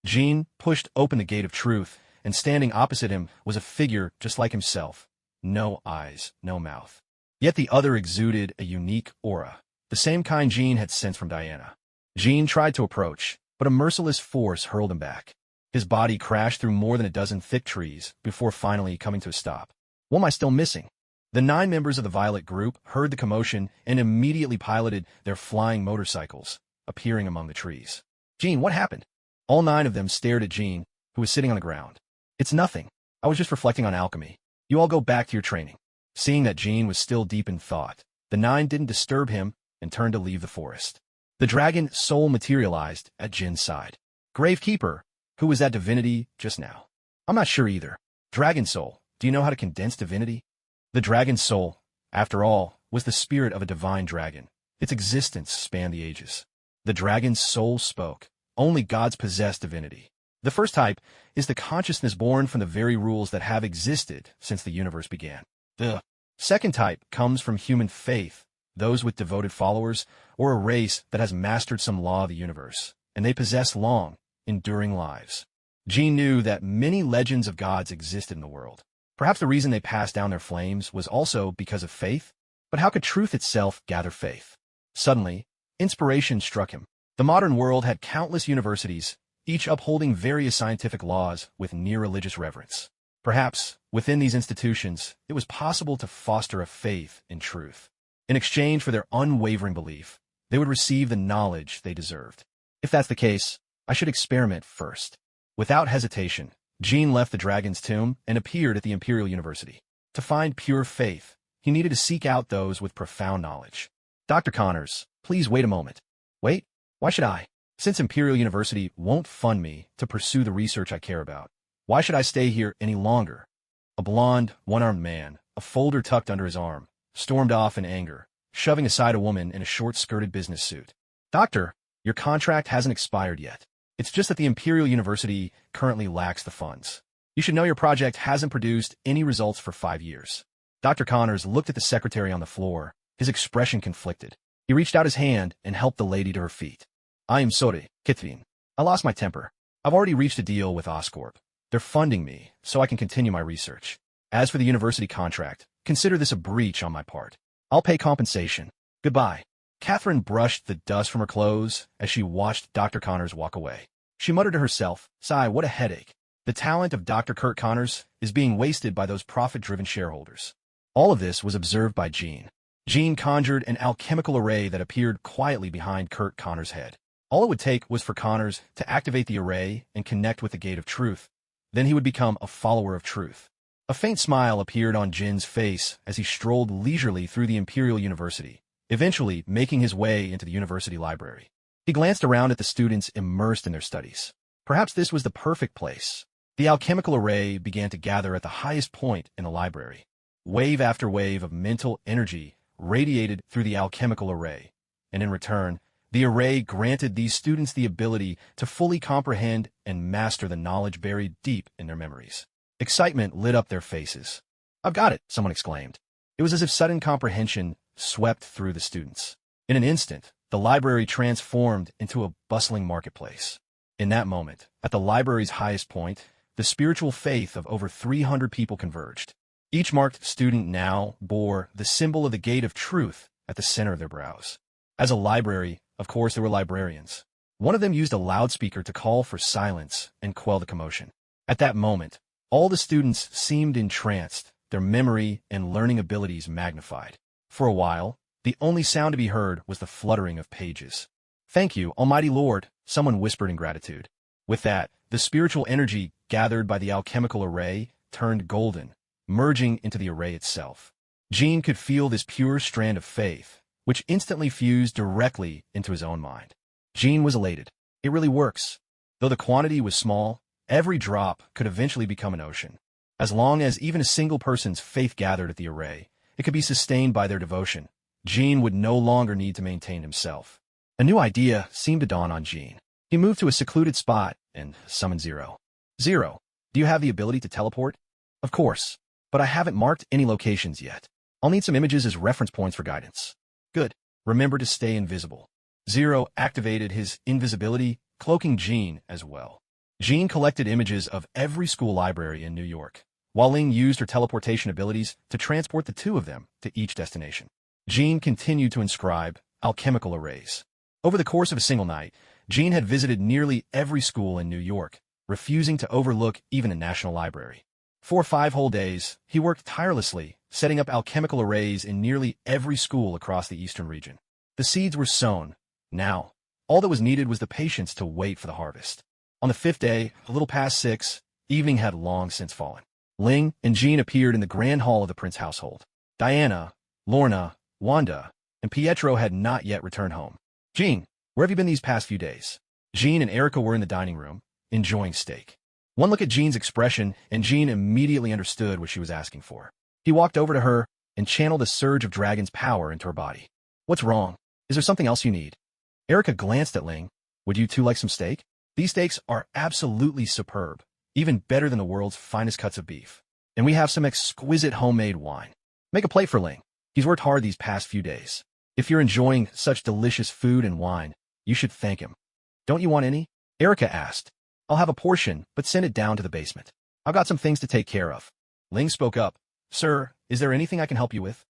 Jean pushed open the Gate of Truth, and standing opposite him was a figure just like himself. No eyes, no mouth. Yet the other exuded a unique aura, the same kind Jean had sensed from Diana. Jean tried to approach, but a merciless force hurled him back. His body crashed through more than a dozen thick trees before finally coming to a stop. What am I still missing? The 9 members of the Violet group heard the commotion and immediately piloted their flying motorcycles, appearing among the trees. Jean, what happened? All 9 of them stared at Jean, who was sitting on the ground. It's nothing. I was just reflecting on alchemy. You all go back to your training. Seeing that Jean was still deep in thought, the 9 didn't disturb him and turned to leave the forest. The dragon soul materialized at Jin's side. Gravekeeper, who was that divinity just now? I'm not sure either. Dragon soul, do you know how to condense divinity? The dragon soul, after all, was the spirit of a divine dragon. Its existence spanned the ages. The dragon's soul spoke. Only gods possess divinity. The first type is the consciousness born from the very rules that have existed since the universe began. The second type comes from human faith, those with devoted followers, or a race that has mastered some law of the universe, and they possess long, enduring lives. Jean knew that many legends of gods existed in the world. Perhaps the reason they passed down their flames was also because of faith? But how could truth itself gather faith? Suddenly, inspiration struck him. The modern world had countless universities, each upholding various scientific laws with near-religious reverence. Perhaps, within these institutions, it was possible to foster a faith in truth. In exchange for their unwavering belief, they would receive the knowledge they deserved. If that's the case, I should experiment first. Without hesitation, Jean left the dragon's tomb and appeared at the Imperial University. To find pure faith, he needed to seek out those with profound knowledge. Dr. Connors, please wait a moment. Wait? Why should I? Since Imperial University won't fund me to pursue the research I care about, why should I stay here any longer? A blond, one-armed man, a folder tucked under his arm, stormed off in anger, shoving aside a woman in a short-skirted business suit. Doctor, your contract hasn't expired yet. It's just that the Imperial University currently lacks the funds. You should know your project hasn't produced any results for 5 years. Dr. Connors looked at the secretary on the floor, his expression conflicted. He reached out his hand and helped the lady to her feet. I am sorry, Kithveen. I lost my temper. I've already reached a deal with Oscorp. They're funding me, so I can continue my research. As for the university contract, consider this a breach on my part. I'll pay compensation. Goodbye. Catherine brushed the dust from her clothes as she watched Dr. Connors walk away. She muttered to herself, sigh, what a headache. The talent of Dr. Kurt Connors is being wasted by those profit-driven shareholders. All of this was observed by Jean. Jean conjured an alchemical array that appeared quietly behind Kurt Connors' head. All it would take was for Connors to activate the array and connect with the gate of truth. Then he would become a follower of truth. A faint smile appeared on Jin's face as he strolled leisurely through the Imperial University, eventually making his way into the university library. He glanced around at the students immersed in their studies. Perhaps this was the perfect place. The alchemical array began to gather at the highest point in the library. Wave after wave of mental energy radiated through the alchemical array, and in return, the array granted these students the ability to fully comprehend and master the knowledge buried deep in their memories. Excitement lit up their faces. I've got it, someone exclaimed. It was as if sudden comprehension swept through the students. In an instant, the library transformed into a bustling marketplace. In that moment, at the library's highest point, the spiritual faith of over 300 people converged. Each marked student now bore the symbol of the gate of truth at the center of their brows. As a library, of course, there were librarians. One of them used a loudspeaker to call for silence and quell the commotion. At that moment, all the students seemed entranced, their memory and learning abilities magnified. For a while, the only sound to be heard was the fluttering of pages. Thank you, Almighty Lord, someone whispered in gratitude. With that, the spiritual energy gathered by the alchemical array turned golden, merging into the array itself. Jean could feel this pure strand of faith, which instantly fused directly into his own mind. Jean was elated. It really works. Though the quantity was small, every drop could eventually become an ocean. As long as even a single person's faith gathered at the array, it could be sustained by their devotion. Jean would no longer need to maintain himself. A new idea seemed to dawn on Jean. He moved to a secluded spot and summoned Zero. Zero, do you have the ability to teleport? Of course, but I haven't marked any locations yet. I'll need some images as reference points for guidance. Good. Remember to stay invisible. Zero activated his invisibility, cloaking Jean as well. Jean collected images of every school library in New York, while Ling used her teleportation abilities to transport the two of them to each destination. Jean continued to inscribe alchemical arrays. Over the course of a single night, Jean had visited nearly every school in New York, refusing to overlook even a national library. For 5 whole days, he worked tirelessly, setting up alchemical arrays in nearly every school across the eastern region. The seeds were sown. Now, all that was needed was the patience to wait for the harvest. On the 5th day, a little past 6, evening had long since fallen. Ling and Jean appeared in the grand hall of the Prince household. Diana, Lorna, Wanda, and Pietro had not yet returned home. Jean, where have you been these past few days? Jean and Erica were in the dining room, enjoying steak. One look at Jean's expression, and Jean immediately understood what she was asking for. He walked over to her and channeled a surge of dragon's power into her body. What's wrong? Is there something else you need? Erica glanced at Ling. Would you two like some steak? These steaks are absolutely superb, even better than the world's finest cuts of beef. And we have some exquisite homemade wine. Make a plate for Ling. He's worked hard these past few days. If you're enjoying such delicious food and wine, you should thank him. Don't you want any? Erica asked. I'll have a portion, but send it down to the basement. I've got some things to take care of. Ling spoke up. Sir, is there anything I can help you with?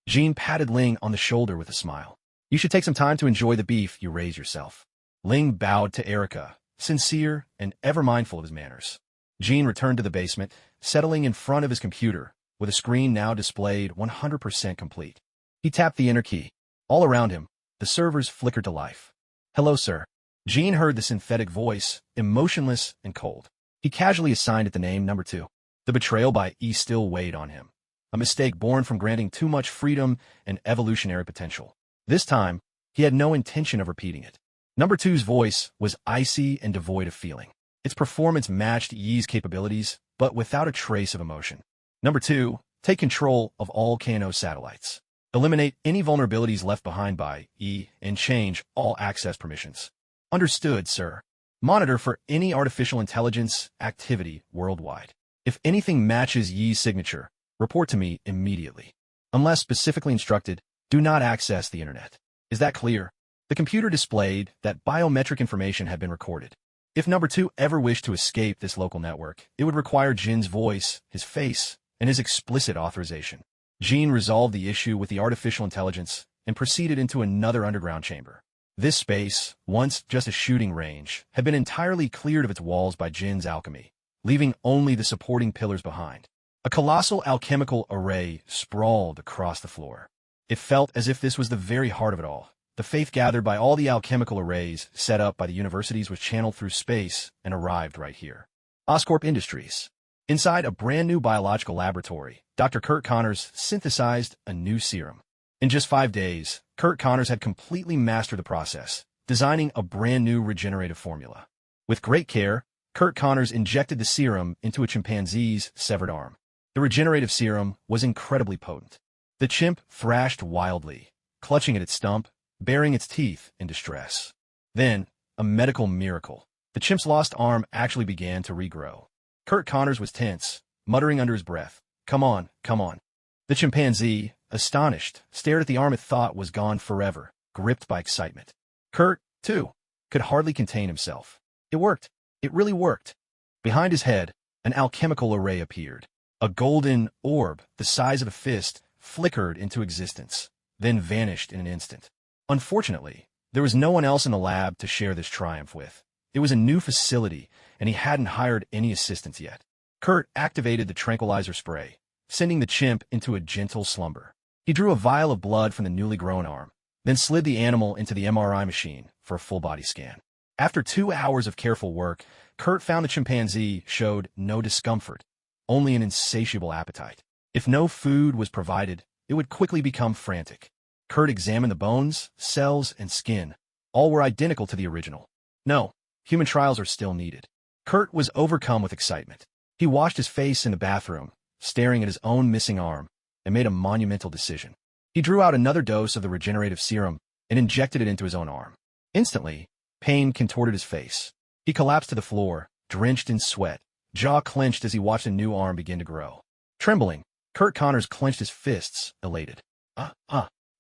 Jean patted Ling on the shoulder with a smile. You should take some time to enjoy the beef you raise yourself. Ling bowed to Erica, sincere and ever mindful of his manners. Jean returned to the basement, settling in front of his computer, with a screen now displayed 100% complete. He tapped the enter key. All around him, the servers flickered to life. Hello, sir. Jean heard the synthetic voice, emotionless and cold. He casually assigned it the name number 2. The betrayal by E still weighed on him. A mistake born from granting too much freedom and evolutionary potential. This time, he had no intention of repeating it. Number 2's voice was icy and devoid of feeling. Its performance matched Yi's capabilities, but without a trace of emotion. Number 2, take control of all Kano satellites. Eliminate any vulnerabilities left behind by E and change all access permissions. Understood, sir. Monitor for any artificial intelligence activity worldwide. If anything matches Yi's signature, report to me immediately. Unless specifically instructed, do not access the internet. Is that clear? The computer displayed that biometric information had been recorded. If number 2 ever wished to escape this local network, it would require Jin's voice, his face, and his explicit authorization. Jin resolved the issue with the artificial intelligence and proceeded into another underground chamber. This space, once just a shooting range, had been entirely cleared of its walls by Jin's alchemy, leaving only the supporting pillars behind. A colossal alchemical array sprawled across the floor. It felt as if this was the very heart of it all. The faith gathered by all the alchemical arrays set up by the universities was channeled through space and arrived right here. Oscorp Industries. Inside a brand new biological laboratory, Dr. Kurt Connors synthesized a new serum. In just 5 days, Kurt Connors had completely mastered the process, designing a brand new regenerative formula. With great care, Kurt Connors injected the serum into a chimpanzee's severed arm. The regenerative serum was incredibly potent. The chimp thrashed wildly, clutching at its stump, baring its teeth in distress. Then, a medical miracle. The chimp's lost arm actually began to regrow. Kurt Connors was tense, muttering under his breath, "Come on, come on." The chimpanzee, astonished, stared at the arm it thought was gone forever, gripped by excitement. Kurt, too, could hardly contain himself. It worked. It really worked. Behind his head, an alchemical array appeared. A golden orb, the size of a fist, flickered into existence, then vanished in an instant. Unfortunately, there was no one else in the lab to share this triumph with. It was a new facility, and he hadn't hired any assistants yet. Kurt activated the tranquilizer spray, sending the chimp into a gentle slumber. He drew a vial of blood from the newly grown arm, then slid the animal into the MRI machine for a full-body scan. After 2 hours of careful work, Kurt found the chimpanzee showed no discomfort, only an insatiable appetite. If no food was provided, it would quickly become frantic. Kurt examined the bones, cells, and skin. All were identical to the original. No, human trials are still needed. Kurt was overcome with excitement. He washed his face in the bathroom, staring at his own missing arm, and made a monumental decision. He drew out another dose of the regenerative serum and injected it into his own arm. Instantly, pain contorted his face. He collapsed to the floor, drenched in sweat, jaw clenched as he watched a new arm begin to grow. Trembling, Kurt Connors clenched his fists, elated.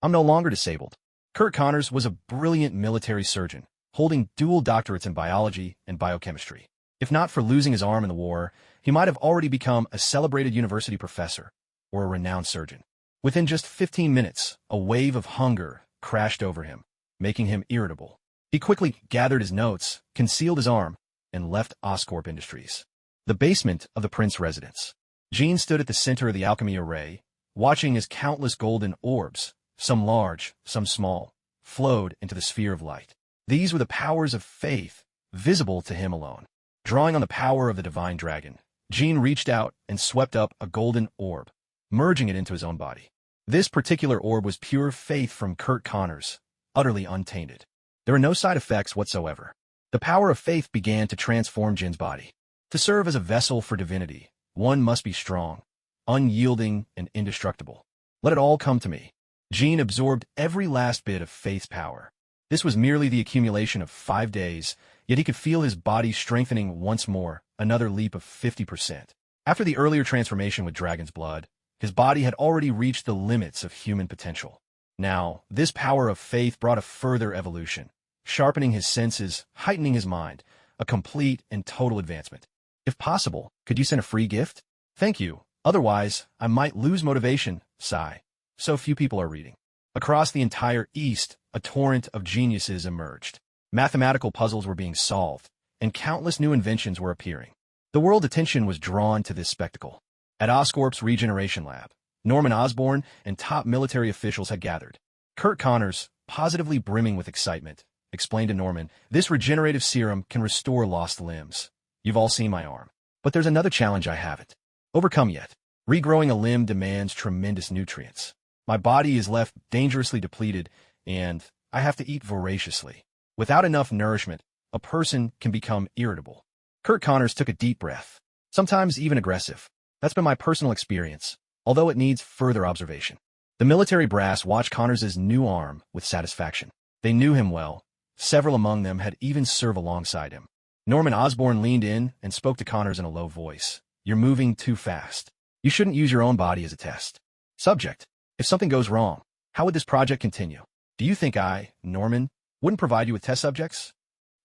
I'm no longer disabled. Kurt Connors was a brilliant military surgeon, holding dual doctorates in biology and biochemistry. If not for losing his arm in the war, he might have already become a celebrated university professor or a renowned surgeon. Within just 15 minutes, a wave of hunger crashed over him, making him irritable. He quickly gathered his notes, concealed his arm, and left Oscorp Industries. The basement of the Prince residence. Jean stood at the center of the alchemy array, watching as countless golden orbs, some large, some small, flowed into the sphere of light. These were the powers of faith, visible to him alone. Drawing on the power of the divine dragon, Jean reached out and swept up a golden orb, merging it into his own body. This particular orb was pure faith from Kurt Connors, utterly untainted. There were no side effects whatsoever. The power of faith began to transform Jin's body. To serve as a vessel for divinity, one must be strong, unyielding, and indestructible. Let it all come to me. Jin absorbed every last bit of faith's power. This was merely the accumulation of 5 days, yet he could feel his body strengthening once more, another leap of 50%. After the earlier transformation with Dragon's Blood, his body had already reached the limits of human potential. Now, this power of faith brought a further evolution, sharpening his senses, heightening his mind, a complete and total advancement. If possible, could you send a free gift? Thank you. Otherwise, I might lose motivation, sigh. So few people are reading. Across the entire East, a torrent of geniuses emerged. Mathematical puzzles were being solved, and countless new inventions were appearing. The world attention was drawn to this spectacle. At Oscorp's Regeneration Lab, Norman Osborne and top military officials had gathered. Kurt Connors, positively brimming with excitement, explained to Norman, "This regenerative serum can restore lost limbs. You've all seen my arm. But there's another challenge I haven't overcome yet. Regrowing a limb demands tremendous nutrients. My body is left dangerously depleted, and I have to eat voraciously. Without enough nourishment, a person can become irritable." Kurt Connors took a deep breath, sometimes even aggressive. That's been my personal experience, although it needs further observation. The military brass watched Connors' new arm with satisfaction. They knew him well. Several among them had even served alongside him. Norman Osborne leaned in and spoke to Connors in a low voice. "You're moving too fast. You shouldn't use your own body as a test." Subject: "If something goes wrong, how would this project continue? Do you think I, Norman, wouldn't provide you with test subjects?"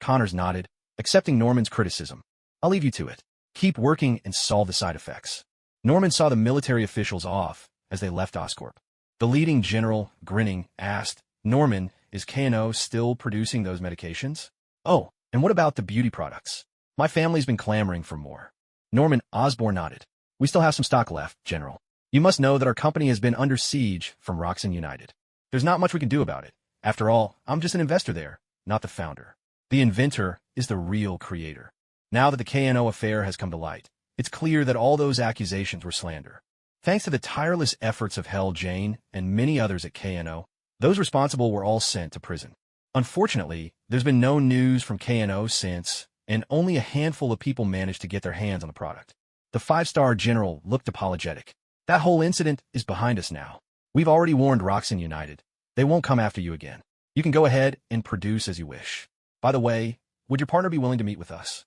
Connors nodded, accepting Norman's criticism. "I'll leave you to it. Keep working and solve the side effects." Norman saw the military officials off as they left Oscorp. The leading general, grinning, asked, "Norman, is K&O still producing those medications? Oh, and what about the beauty products? My family's been clamoring for more." Norman Osborne nodded. "We still have some stock left, General. You must know that our company has been under siege from Roxxon United. There's not much we can do about it. After all, I'm just an investor there, not the founder. The inventor is the real creator. Now that the K&O affair has come to light, it's clear that all those accusations were slander. Thanks to the tireless efforts of Hell Jane and many others at K&O, those responsible were all sent to prison. Unfortunately, there's been no news from K&O since, and only a handful of people managed to get their hands on the product." The five-star general looked apologetic. "That whole incident is behind us now. We've already warned Roxxon United. They won't come after you again. You can go ahead and produce as you wish. By the way, would your partner be willing to meet with us?"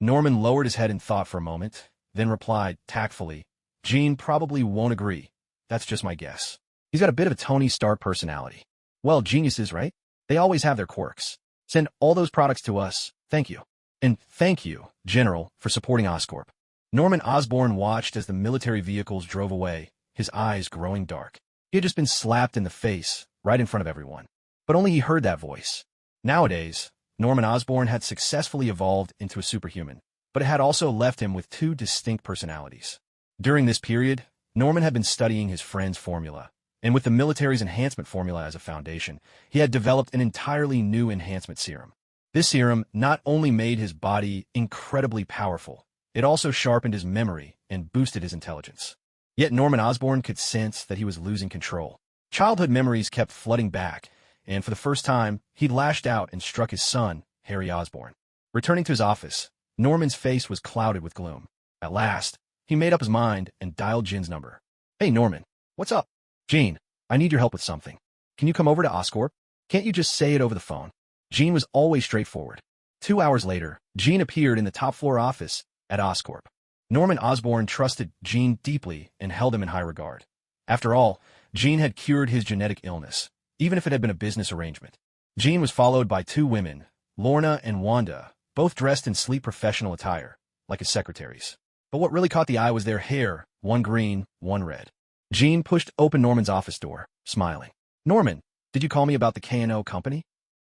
Norman lowered his head in thought for a moment, then replied tactfully, "Gene probably won't agree. That's just my guess. He's got a bit of a Tony Stark personality. Well, geniuses, right? They always have their quirks. Send all those products to us. Thank you. And thank you, General, for supporting Oscorp." Norman Osborne watched as the military vehicles drove away, his eyes growing dark. He had just been slapped in the face, right in front of everyone. But only he heard that voice. Nowadays, Norman Osborne had successfully evolved into a superhuman, but it had also left him with two distinct personalities. During this period, Norman had been studying his friend's formula, and with the military's enhancement formula as a foundation, he had developed an entirely new enhancement serum. This serum not only made his body incredibly powerful, it also sharpened his memory and boosted his intelligence. Yet Norman Osborne could sense that he was losing control. Childhood memories kept flooding back, and for the first time, he lashed out and struck his son, Harry Osborne. Returning to his office, Norman's face was clouded with gloom. At last, he made up his mind and dialed Jin's number. "Hey, Norman, what's up?" "Gene, I need your help with something. Can you come over to Oscorp? Can't you just say it over the phone?" Gene was always straightforward. 2 hours later, Gene appeared in the top-floor office at Oscorp. Norman Osborne trusted Gene deeply and held him in high regard. After all, Gene had cured his genetic illness, even if it had been a business arrangement. Gene was followed by 2 women, Lorna and Wanda, both dressed in sleek professional attire, like his secretaries. But what really caught the eye was their hair, one green, one red. Gene pushed open Norman's office door, smiling. "Norman, did you call me about the K&O company?"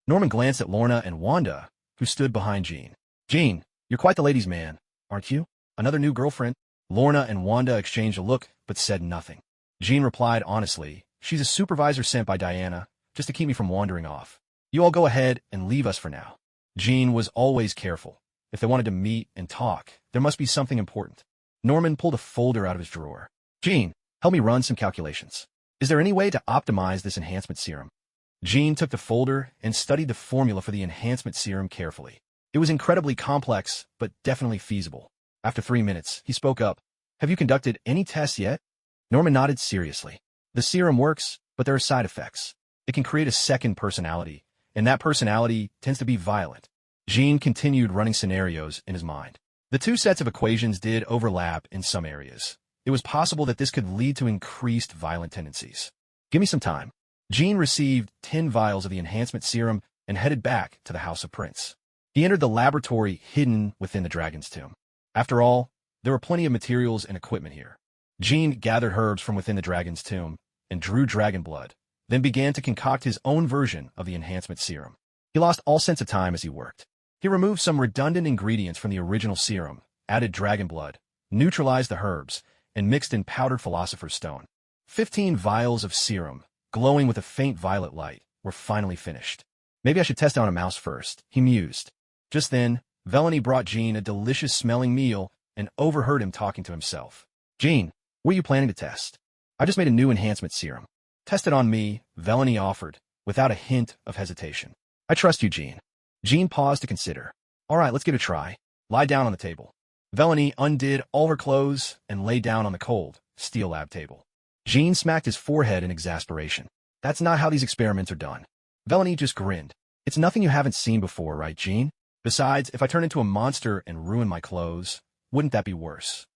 Norman glanced at Lorna and Wanda, who stood behind Gene. "Gene, you're quite the ladies' man, aren't you? Another new girlfriend?" Lorna and Wanda exchanged a look, but said nothing. Gene replied honestly, "She's a supervisor sent by Diana, just to keep me from wandering off. You all go ahead and leave us for now." Gene was always careful. If they wanted to meet and talk, there must be something important. Norman pulled a folder out of his drawer. "Gene, help me run some calculations. Is there any way to optimize this enhancement serum?" Gene took the folder and studied the formula for the enhancement serum carefully. It was incredibly complex, but definitely feasible. After 3 minutes, he spoke up. "Have you conducted any tests yet?" Norman nodded seriously. "The serum works, but there are side effects. It can create a second personality, and that personality tends to be violent. Jean continued running scenarios in his mind. The two sets of equations did overlap in some areas. It was possible that this could lead to increased violent tendencies. Give me some time. Jean received 10 vials of the enhancement serum and headed back to the House of Prince. He entered the laboratory hidden within the dragon's tomb. After all, there were plenty of materials and equipment here. Jean gathered herbs from within the dragon's tomb and drew dragon blood, then began to concoct his own version of the enhancement serum. He lost all sense of time as he worked. He removed some redundant ingredients from the original serum, added dragon blood, neutralized the herbs, and mixed in powdered philosopher's stone. 15 vials of serum, glowing with a faint violet light, were finally finished. Maybe I should test it on a mouse first, he mused. Just then, Velony brought Jean a delicious-smelling meal and overheard him talking to himself. Jean, what are you planning to test? I just made a new enhancement serum. Test it on me, Velony offered, without a hint of hesitation. I trust you, Jean. Jean paused to consider. All right, let's give it a try. Lie down on the table. Velony undid all her clothes and lay down on the cold, steel lab table. Jean smacked his forehead in exasperation. That's not how these experiments are done. Velony just grinned. It's nothing you haven't seen before, right, Jean? Besides, if I turn into a monster and ruin my clothes, wouldn't that be worse?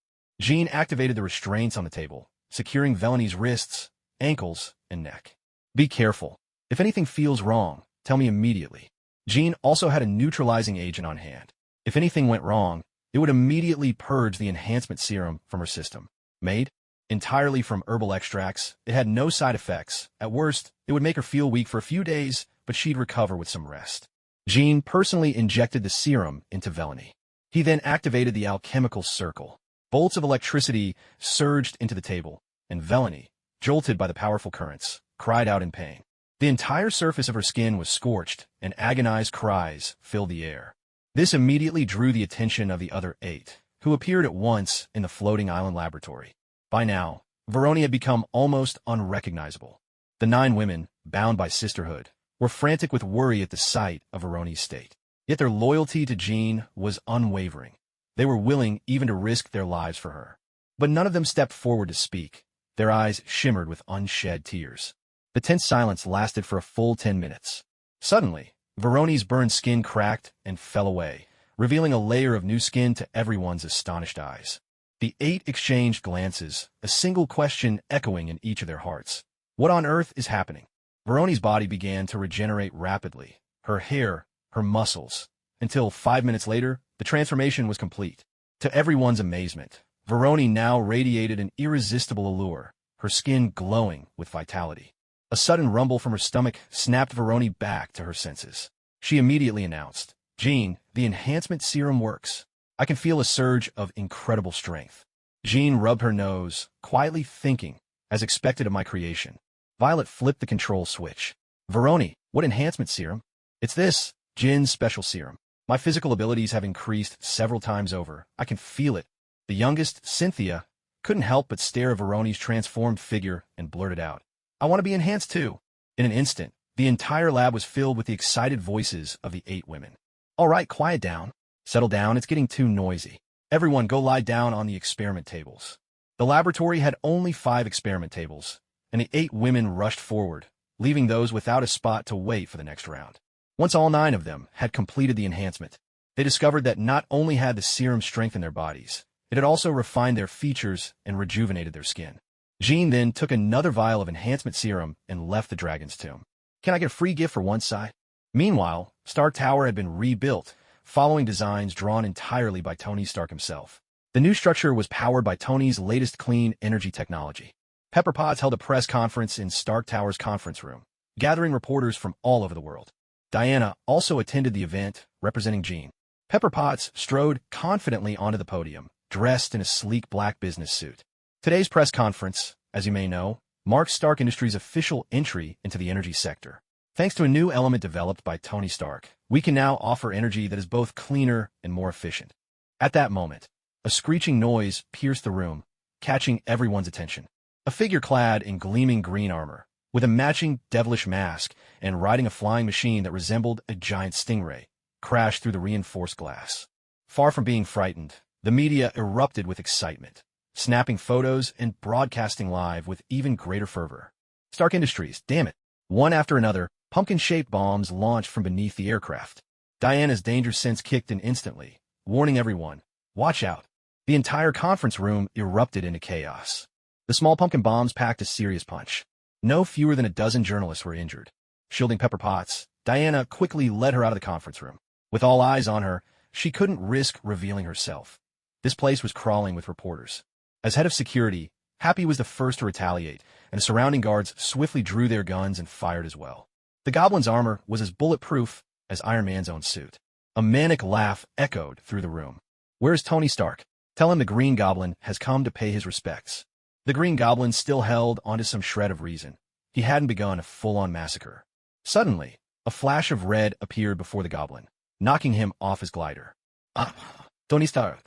Jean activated the restraints on the table, securing Velony's wrists, ankles, and neck. Be careful. If anything feels wrong, tell me immediately. Jean also had a neutralizing agent on hand. If anything went wrong, it would immediately purge the enhancement serum from her system. Made entirely from herbal extracts, it had no side effects. At worst, it would make her feel weak for a few days, but she'd recover with some rest. Jean personally injected the serum into Velony. He then activated the alchemical circle. Bolts of electricity surged into the table, and Velony, jolted by the powerful currents, cried out in pain. The entire surface of her skin was scorched, and agonized cries filled the air. This immediately drew the attention of the other 8, who appeared at once in the floating island laboratory. By now, Velony had become almost unrecognizable. The 9 women, bound by sisterhood, were frantic with worry at the sight of Velony's state. Yet their loyalty to Jean was unwavering. They were willing even to risk their lives for her. But none of them stepped forward to speak. Their eyes shimmered with unshed tears. The tense silence lasted for a full 10 minutes. Suddenly, Velony's burned skin cracked and fell away, revealing a layer of new skin to everyone's astonished eyes. The 8 exchanged glances, a single question echoing in each of their hearts. What on earth is happening? Velony's body began to regenerate rapidly, her hair, her muscles, until 5 minutes later, the transformation was complete. To everyone's amazement, Velony now radiated an irresistible allure, her skin glowing with vitality. A sudden rumble from her stomach snapped Velony back to her senses. She immediately announced, Jean, the enhancement serum works. I can feel a surge of incredible strength. Jean rubbed her nose, quietly thinking, as expected of my creation. Violet flipped the control switch. Velony, what enhancement serum? It's this, Jin's special serum. My physical abilities have increased several times over. I can feel it. The youngest, Cynthia, couldn't help but stare at Velony's transformed figure and blurted out, I want to be enhanced too. In an instant, the entire lab was filled with the excited voices of the 8 women. All right, quiet down. Settle down, it's getting too noisy. Everyone go lie down on the experiment tables. The laboratory had only 5 experiment tables, and the 8 women rushed forward, leaving those without a spot to wait for the next round. Once all 9 of them had completed the enhancement, they discovered that not only had the serum strengthened their bodies, it had also refined their features and rejuvenated their skin. Jean then took another vial of enhancement serum and left the dragon's tomb. Can I get a free gift for one side? Meanwhile, Stark Tower had been rebuilt, following designs drawn entirely by Tony Stark himself. The new structure was powered by Tony's latest clean energy technology. Pepper Potts held a press conference in Stark Tower's conference room, gathering reporters from all over the world. Diana also attended the event, representing Jean. Pepper Potts strode confidently onto the podium, dressed in a sleek black business suit. Today's press conference, as you may know, marks Stark Industries' official entry into the energy sector. Thanks to a new element developed by Tony Stark, we can now offer energy that is both cleaner and more efficient. At that moment, a screeching noise pierced the room, catching everyone's attention. A figure clad in gleaming green armor, with a matching devilish mask and riding a flying machine that resembled a giant stingray, crashed through the reinforced glass. Far from being frightened, the media erupted with excitement, snapping photos and broadcasting live with even greater fervor. Stark Industries, damn it. One after another, Pumpkin-shaped bombs launched from beneath the aircraft. Diana's danger sense kicked in instantly, warning everyone, "Watch out." The entire conference room erupted into chaos. The small pumpkin bombs packed a serious punch. No fewer than a dozen journalists were injured. Shielding Pepper Potts, Diana quickly led her out of the conference room. With all eyes on her, she couldn't risk revealing herself. This place was crawling with reporters. As head of security, Happy was the first to retaliate, and the surrounding guards swiftly drew their guns and fired as well. The Goblin's armor was as bulletproof as Iron Man's own suit. A manic laugh echoed through the room. "Where's Tony Stark? Tell him the Green Goblin has come to pay his respects." The Green Goblin still held onto some shred of reason. He hadn't begun a full-on massacre. Suddenly, a flash of red appeared before the Goblin, knocking him off his glider. Tony Stark.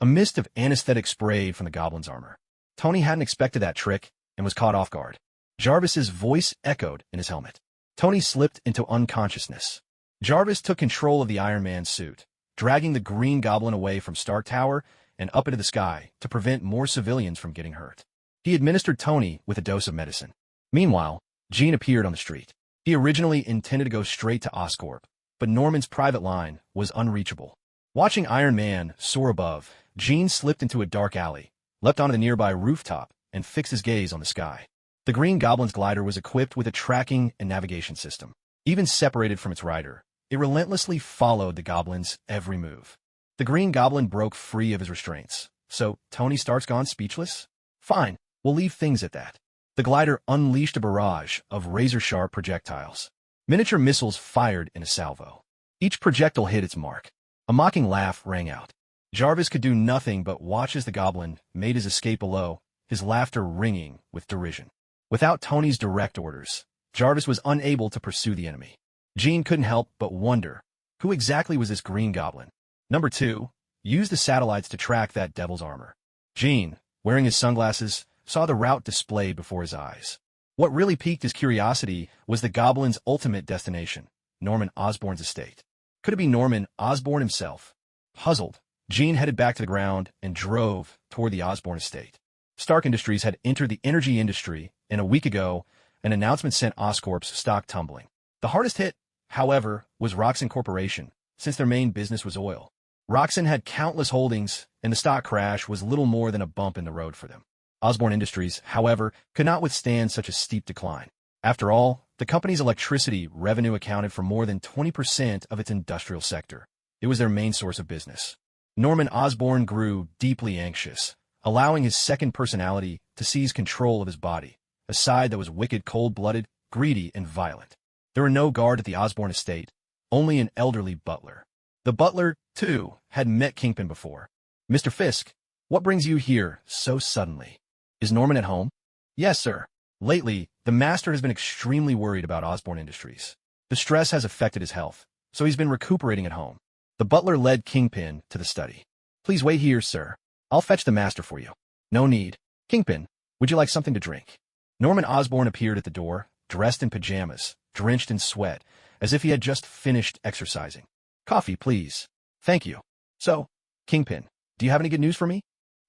A mist of anesthetic sprayed from the Goblin's armor. Tony hadn't expected that trick and was caught off guard. Jarvis's voice echoed in his helmet. Tony slipped into unconsciousness. Jarvis took control of the Iron Man suit, dragging the Green Goblin away from Stark Tower and up into the sky to prevent more civilians from getting hurt. He administered Tony with a dose of medicine. Meanwhile, Jean appeared on the street. He originally intended to go straight to Oscorp, but Norman's private line was unreachable. Watching Iron Man soar above, Jean slipped into a dark alley, leapt onto the nearby rooftop, and fixed his gaze on the sky. The Green Goblin's glider was equipped with a tracking and navigation system. Even separated from its rider, it relentlessly followed the Goblin's every move. The Green Goblin broke free of his restraints. So, Tony Stark's gone speechless? Fine, we'll leave things at that. The glider unleashed a barrage of razor-sharp projectiles. Miniature missiles fired in a salvo. Each projectile hit its mark. A mocking laugh rang out. Jarvis could do nothing but watch as the Goblin made his escape below, his laughter ringing with derision. Without Tony's direct orders, Jarvis was unable to pursue the enemy. Jean couldn't help but wonder, who exactly was this Green Goblin? Number 2, use the satellites to track that devil's armor. Jean, wearing his sunglasses, saw the route displayed before his eyes. What really piqued his curiosity was the Goblin's ultimate destination, Norman Osborn's estate. Could it be Norman Osborne himself? Puzzled, Jean headed back to the ground and drove toward the Osborne estate. Stark Industries had entered the energy industry, and a week ago, an announcement sent Oscorp's stock tumbling. The hardest hit, however, was Roxxon Corporation, since their main business was oil. Roxxon had countless holdings, and the stock crash was little more than a bump in the road for them. Osborne Industries, however, could not withstand such a steep decline. After all, the company's electricity revenue accounted for more than 20% of its industrial sector. It was their main source of business. Norman Osborne grew deeply anxious, allowing his second personality to seize control of his body, a side that was wicked, cold-blooded, greedy, and violent. There were no guard at the Osborne estate, only an elderly butler. The butler, too, had met Kingpin before. "Mr. Fisk, what brings you here so suddenly? Is Norman at home?" "Yes, sir. Lately, the master has been extremely worried about Osborne Industries. The stress has affected his health, so he's been recuperating at home." The butler led Kingpin to the study. "Please wait here, sir. I'll fetch the master for you." "No need. Kingpin, would you like something to drink?" Norman Osborne appeared at the door, dressed in pajamas, drenched in sweat, as if he had just finished exercising. "Coffee, please." "Thank you." "So, Kingpin, do you have any good news for me?"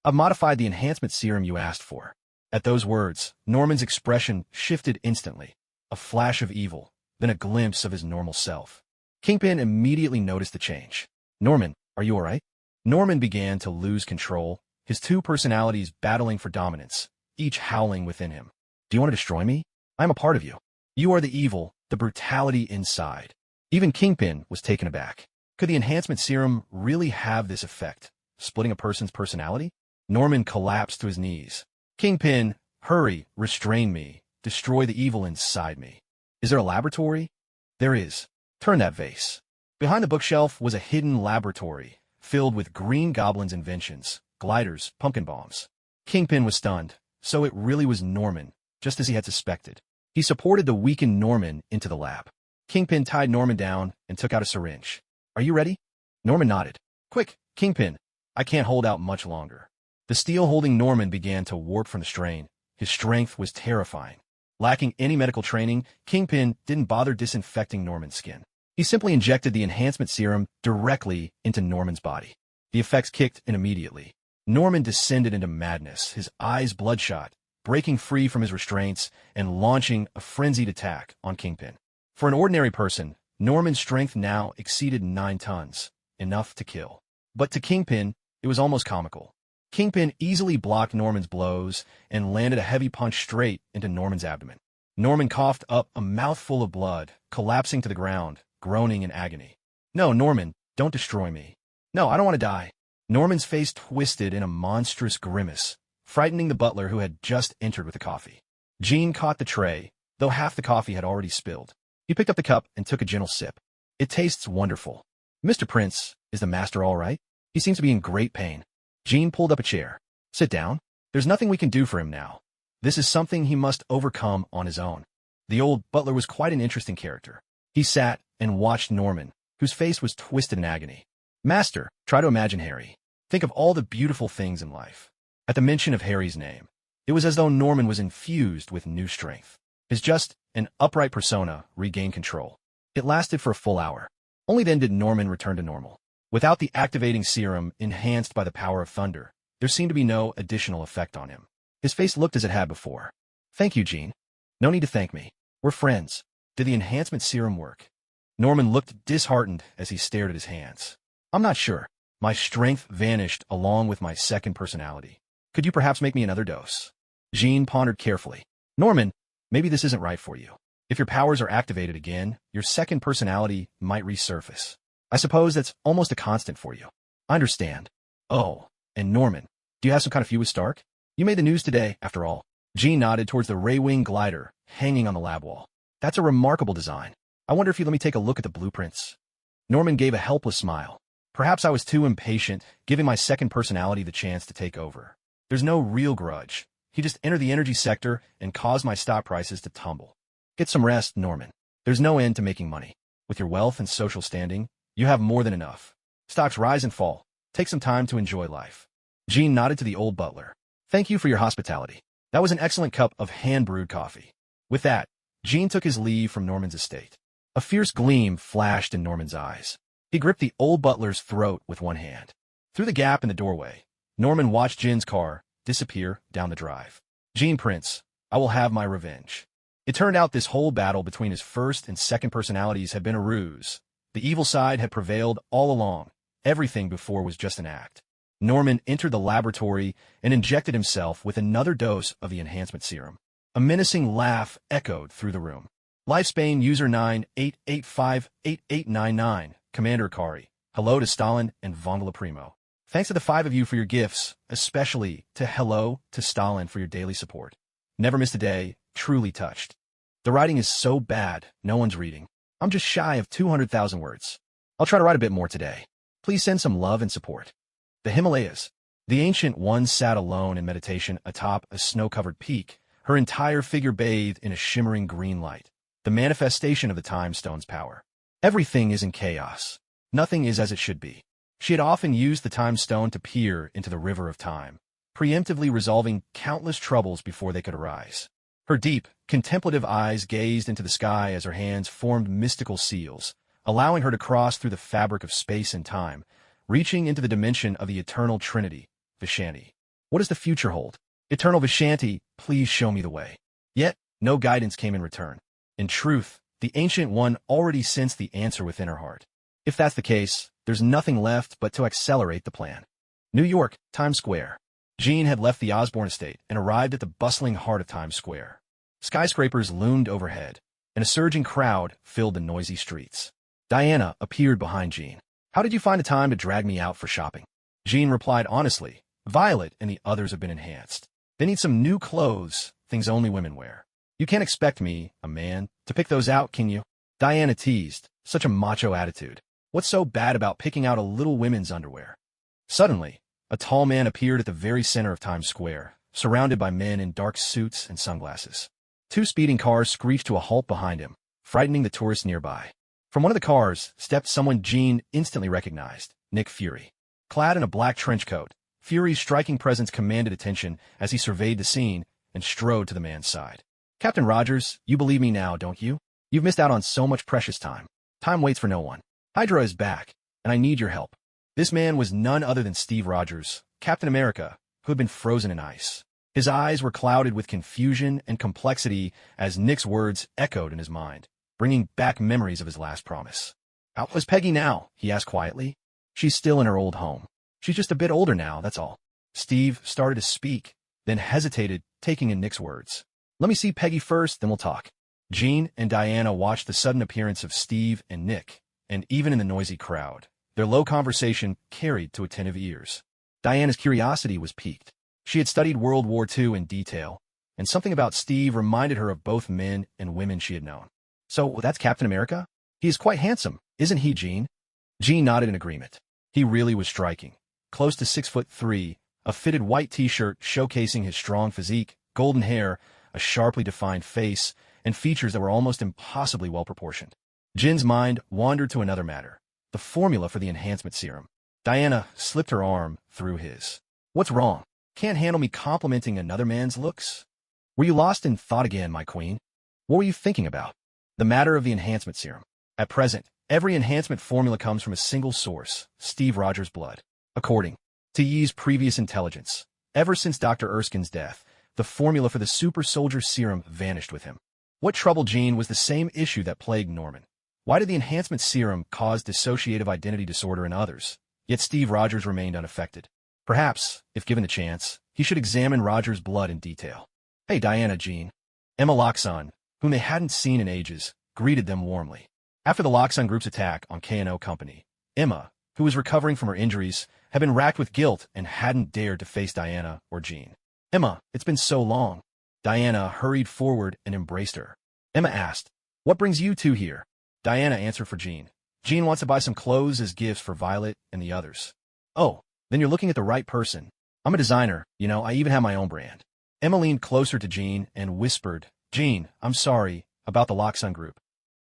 "I've modified the enhancement serum you asked for." At those words, Norman's expression shifted instantly. A flash of evil, then a glimpse of his normal self. Kingpin immediately noticed the change. "Norman, are you all right?" Norman began to lose control, his two personalities battling for dominance, each howling within him. "Do you want to destroy me? I'm a part of you. You are the evil, the brutality inside." Even Kingpin was taken aback. Could the enhancement serum really have this effect, splitting a person's personality? Norman collapsed to his knees. "Kingpin, hurry, restrain me, destroy the evil inside me." "Is there a laboratory?" "There is. Turn that vase." Behind the bookshelf was a hidden laboratory, filled with Green Goblin's inventions, gliders, pumpkin bombs. Kingpin was stunned, so it really was Norman, just as he had suspected. He supported the weakened Norman into the lab. Kingpin tied Norman down and took out a syringe. "Are you ready?" Norman nodded. "Quick, Kingpin, I can't hold out much longer." The steel holding Norman began to warp from the strain. His strength was terrifying. Lacking any medical training, Kingpin didn't bother disinfecting Norman's skin. He simply injected the enhancement serum directly into Norman's body. The effects kicked in immediately. Norman descended into madness, his eyes bloodshot, breaking free from his restraints and launching a frenzied attack on Kingpin. For an ordinary person, Norman's strength now exceeded 9 tons, enough to kill. But to Kingpin, it was almost comical. Kingpin easily blocked Norman's blows and landed a heavy punch straight into Norman's abdomen. Norman coughed up a mouthful of blood, collapsing to the ground, groaning in agony. "No, Norman, don't destroy me. No, I don't want to die." Norman's face twisted in a monstrous grimace, frightening the butler who had just entered with the coffee. Jean caught the tray, though half the coffee had already spilled. He picked up the cup and took a gentle sip. "It tastes wonderful. Mr. Prince, is the master all right? He seems to be in great pain." Jean pulled up a chair. "Sit down. There's nothing we can do for him now. This is something he must overcome on his own." The old butler was quite an interesting character. He sat and watched Norman, whose face was twisted in agony. "Master, try to imagine Harry. Think of all the beautiful things in life." At the mention of Harry's name, it was as though Norman was infused with new strength. His just and upright persona regained control. It lasted for a full hour. Only then did Norman return to normal. Without the activating serum enhanced by the power of thunder, there seemed to be no additional effect on him. His face looked as it had before. "Thank you, Jean. No need to thank me. We're friends. Did the enhancement serum work?" Norman looked disheartened as he stared at his hands. "I'm not sure. My strength vanished along with my second personality. Could you perhaps make me another dose?" Jean pondered carefully. "Norman, maybe this isn't right for you. If your powers are activated again, your second personality might resurface. I suppose that's almost a constant for you." "I understand." "Oh, and Norman, do you have some kind of feud with Stark? You made the news today, after all." Jean nodded towards the Ray-Wing glider hanging on the lab wall. "That's a remarkable design. I wonder if you'd let me take a look at the blueprints." Norman gave a helpless smile. "Perhaps I was too impatient, giving my second personality the chance to take over. There's no real grudge. He just entered the energy sector and caused my stock prices to tumble. Get some rest, Norman. There's no end to making money. With your wealth and social standing, you have more than enough. Stocks rise and fall. Take some time to enjoy life." Jean nodded to the old butler. "Thank you for your hospitality. That was an excellent cup of hand-brewed coffee." With that, Jean took his leave from Norman's estate. A fierce gleam flashed in Norman's eyes. He gripped the old butler's throat with one hand. Through the gap in the doorway, Norman watched Jin's car disappear down the drive. "Jean Prince, I will have my revenge." It turned out this whole battle between his first and second personalities had been a ruse. The evil side had prevailed all along. Everything before was just an act. Norman entered the laboratory and injected himself with another dose of the enhancement serum. A menacing laugh echoed through the room. "Lifespan user 98858899, Commander Akari. Hello to Stalin and Vongla Primo. Thanks to the 5 of you for your gifts, especially to Hello to Stalin for your daily support. Never missed a day, truly touched. The writing is so bad, no one's reading. I'm just shy of 200,000 words. I'll try to write a bit more today. Please send some love and support." The Himalayas. The Ancient One sat alone in meditation atop a snow-covered peak, her entire figure bathed in a shimmering green light, the manifestation of the Time Stone's power. Everything is in chaos. Nothing is as it should be. She had often used the Time Stone to peer into the river of time, preemptively resolving countless troubles before they could arise. Her deep, contemplative eyes gazed into the sky as her hands formed mystical seals, allowing her to cross through the fabric of space and time, reaching into the dimension of the eternal trinity, Vishanti. What does the future hold? Eternal Vishanti, please show me the way. Yet, no guidance came in return. In truth, the Ancient One already sensed the answer within her heart. If that's the case, there's nothing left but to accelerate the plan. New York, Times Square. Jean had left the Osborne estate and arrived at the bustling heart of Times Square. Skyscrapers loomed overhead, and a surging crowd filled the noisy streets. Diana appeared behind Jean. "How did you find the time to drag me out for shopping?" Jean replied honestly, "Violet and the others have been enhanced. They need some new clothes, things only women wear. You can't expect me, a man, to pick those out, can you?" Diana teased, "Such a macho attitude. What's so bad about picking out a little women's underwear?" Suddenly, a tall man appeared at the very center of Times Square, surrounded by men in dark suits and sunglasses. 2 speeding cars screeched to a halt behind him, frightening the tourists nearby. From one of the cars stepped someone Jean instantly recognized, Nick Fury. Clad in a black trench coat, Fury's striking presence commanded attention as he surveyed the scene and strode to the man's side. "Captain Rogers, you believe me now, don't you? You've missed out on so much precious time. Time waits for no one. Hydra is back, and I need your help." This man was none other than Steve Rogers, Captain America, who had been frozen in ice. His eyes were clouded with confusion and complexity as Nick's words echoed in his mind. bringing back memories of his last promise. "How is Peggy now?" he asked quietly. "She's still in her old home. She's just a bit older now, that's all." Steve started to speak, then hesitated, taking in Nick's words. "Let me see Peggy first, then we'll talk." Jean and Diana watched the sudden appearance of Steve and Nick, and even in the noisy crowd, their low conversation carried to attentive ears. Diana's curiosity was piqued. She had studied World War II in detail, and something about Steve reminded her of both men and women she had known. "So that's Captain America? He is quite handsome, isn't he, Jean?" Jean nodded in agreement. He really was striking. Close to 6'3", a fitted white t-shirt showcasing his strong physique, golden hair, a sharply defined face, and features that were almost impossibly well-proportioned. Jin's mind wandered to another matter, the formula for the enhancement serum. Diana slipped her arm through his. "What's wrong? Can't handle me complimenting another man's looks? Were you lost in thought again, my queen? What were you thinking about?" "The matter of the enhancement serum. At present, every enhancement formula comes from a single source, Steve Rogers' blood. According to Yi's previous intelligence, ever since Dr. Erskine's death, the formula for the super soldier serum vanished with him. What troubled Jean was the same issue that plagued Norman. Why did the enhancement serum cause dissociative identity disorder in others, yet Steve Rogers remained unaffected? Perhaps, if given the chance, he should examine Rogers' blood in detail. "Hey, Diana, Jean." Emma Loxon, whom they hadn't seen in ages, greeted them warmly. After the Loxon Group's attack on K&O Company, Emma, who was recovering from her injuries, had been racked with guilt and hadn't dared to face Diana or Jean. "Emma, it's been so long." Diana hurried forward and embraced her. Emma asked, "What brings you two here?" Diana answered for Jean. "Jean wants to buy some clothes as gifts for Violet and the others." "Oh, then you're looking at the right person. I'm a designer, you know, I even have my own brand." Emma leaned closer to Jean and whispered, "Jean, I'm sorry about the Loxon Group."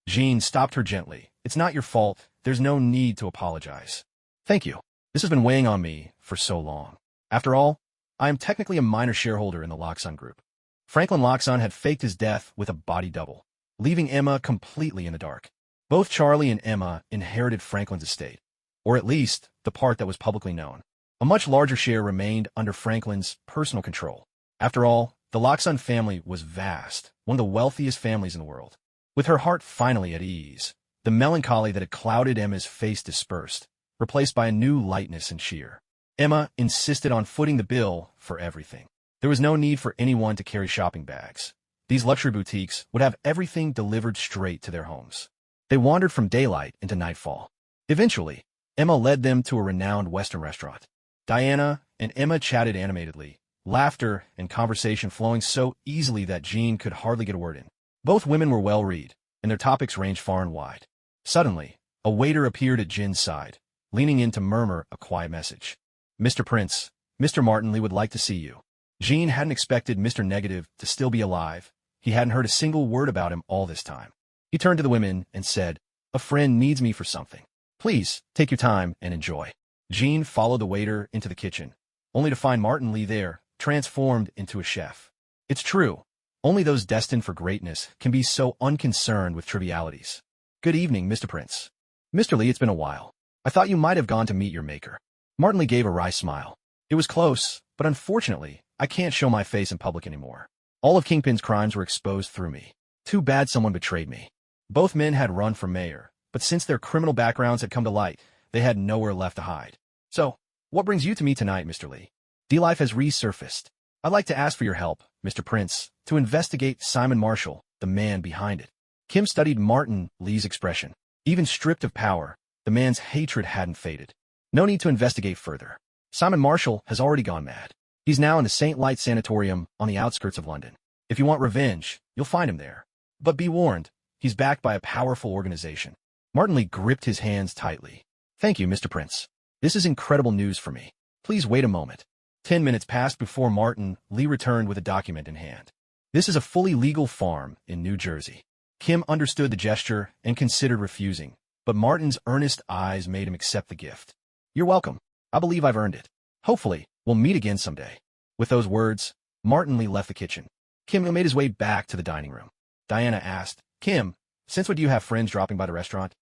Jean stopped her gently. "It's not your fault. There's no need to apologize." "Thank you. This has been weighing on me for so long. After all, I am technically a minor shareholder in the Loxon Group." Franklin Loxon had faked his death with a body double, leaving Emma completely in the dark. Both Charlie and Emma inherited Franklin's estate, or at least the part that was publicly known. A much larger share remained under Franklin's personal control. After all, the Loxon family was vast, one of the wealthiest families in the world. With her heart finally at ease, the melancholy that had clouded Emma's face dispersed, replaced by a new lightness and cheer. Emma insisted on footing the bill for everything. There was no need for anyone to carry shopping bags. These luxury boutiques would have everything delivered straight to their homes. They wandered from daylight into nightfall. Eventually, Emma led them to a renowned Western restaurant. Diana and Emma chatted animatedly, laughter and conversation flowing so easily that Jean could hardly get a word in. Both women were well-read, and their topics ranged far and wide. Suddenly, a waiter appeared at Jin's side, leaning in to murmur a quiet message. "Mr. Prince, Mr. Martinley would like to see you." Jean hadn't expected Mr. Negative to still be alive. He hadn't heard a single word about him all this time. He turned to the women and said, "A friend needs me for something. Please, take your time and enjoy." Jean followed the waiter into the kitchen, only to find Martinley there, transformed into a chef. It's true, only those destined for greatness can be so unconcerned with trivialities. "Good evening, Mr. Prince." "Mr. Lee, it's been a while. I thought you might have gone to meet your maker." Martinley gave a wry smile. "It was close, but unfortunately, I can't show my face in public anymore. All of Kingpin's crimes were exposed through me. Too bad someone betrayed me." Both men had run for mayor, but since their criminal backgrounds had come to light, they had nowhere left to hide. "So, what brings you to me tonight, Mr. Lee?" "D-Life has resurfaced. I'd like to ask for your help, Mr. Prince, to investigate Simon Marshall, the man behind it." Kim studied Martin Lee's expression. Even stripped of power, the man's hatred hadn't faded. "No need to investigate further. Simon Marshall has already gone mad. He's now in the St. Light Sanatorium on the outskirts of London. If you want revenge, you'll find him there. But be warned, he's backed by a powerful organization." Martin Lee gripped his hands tightly. "Thank you, Mr. Prince. This is incredible news for me. Please wait a moment." 10 minutes passed before Martin Lee returned with a document in hand. "This is a fully legal farm in New Jersey." Kim understood the gesture and considered refusing, but Martin's earnest eyes made him accept the gift. "You're welcome. I believe I've earned it. Hopefully, we'll meet again someday." With those words, Martin Lee left the kitchen. Kim made his way back to the dining room. Diana asked, "Kim, since when do you have friends dropping by the restaurant?"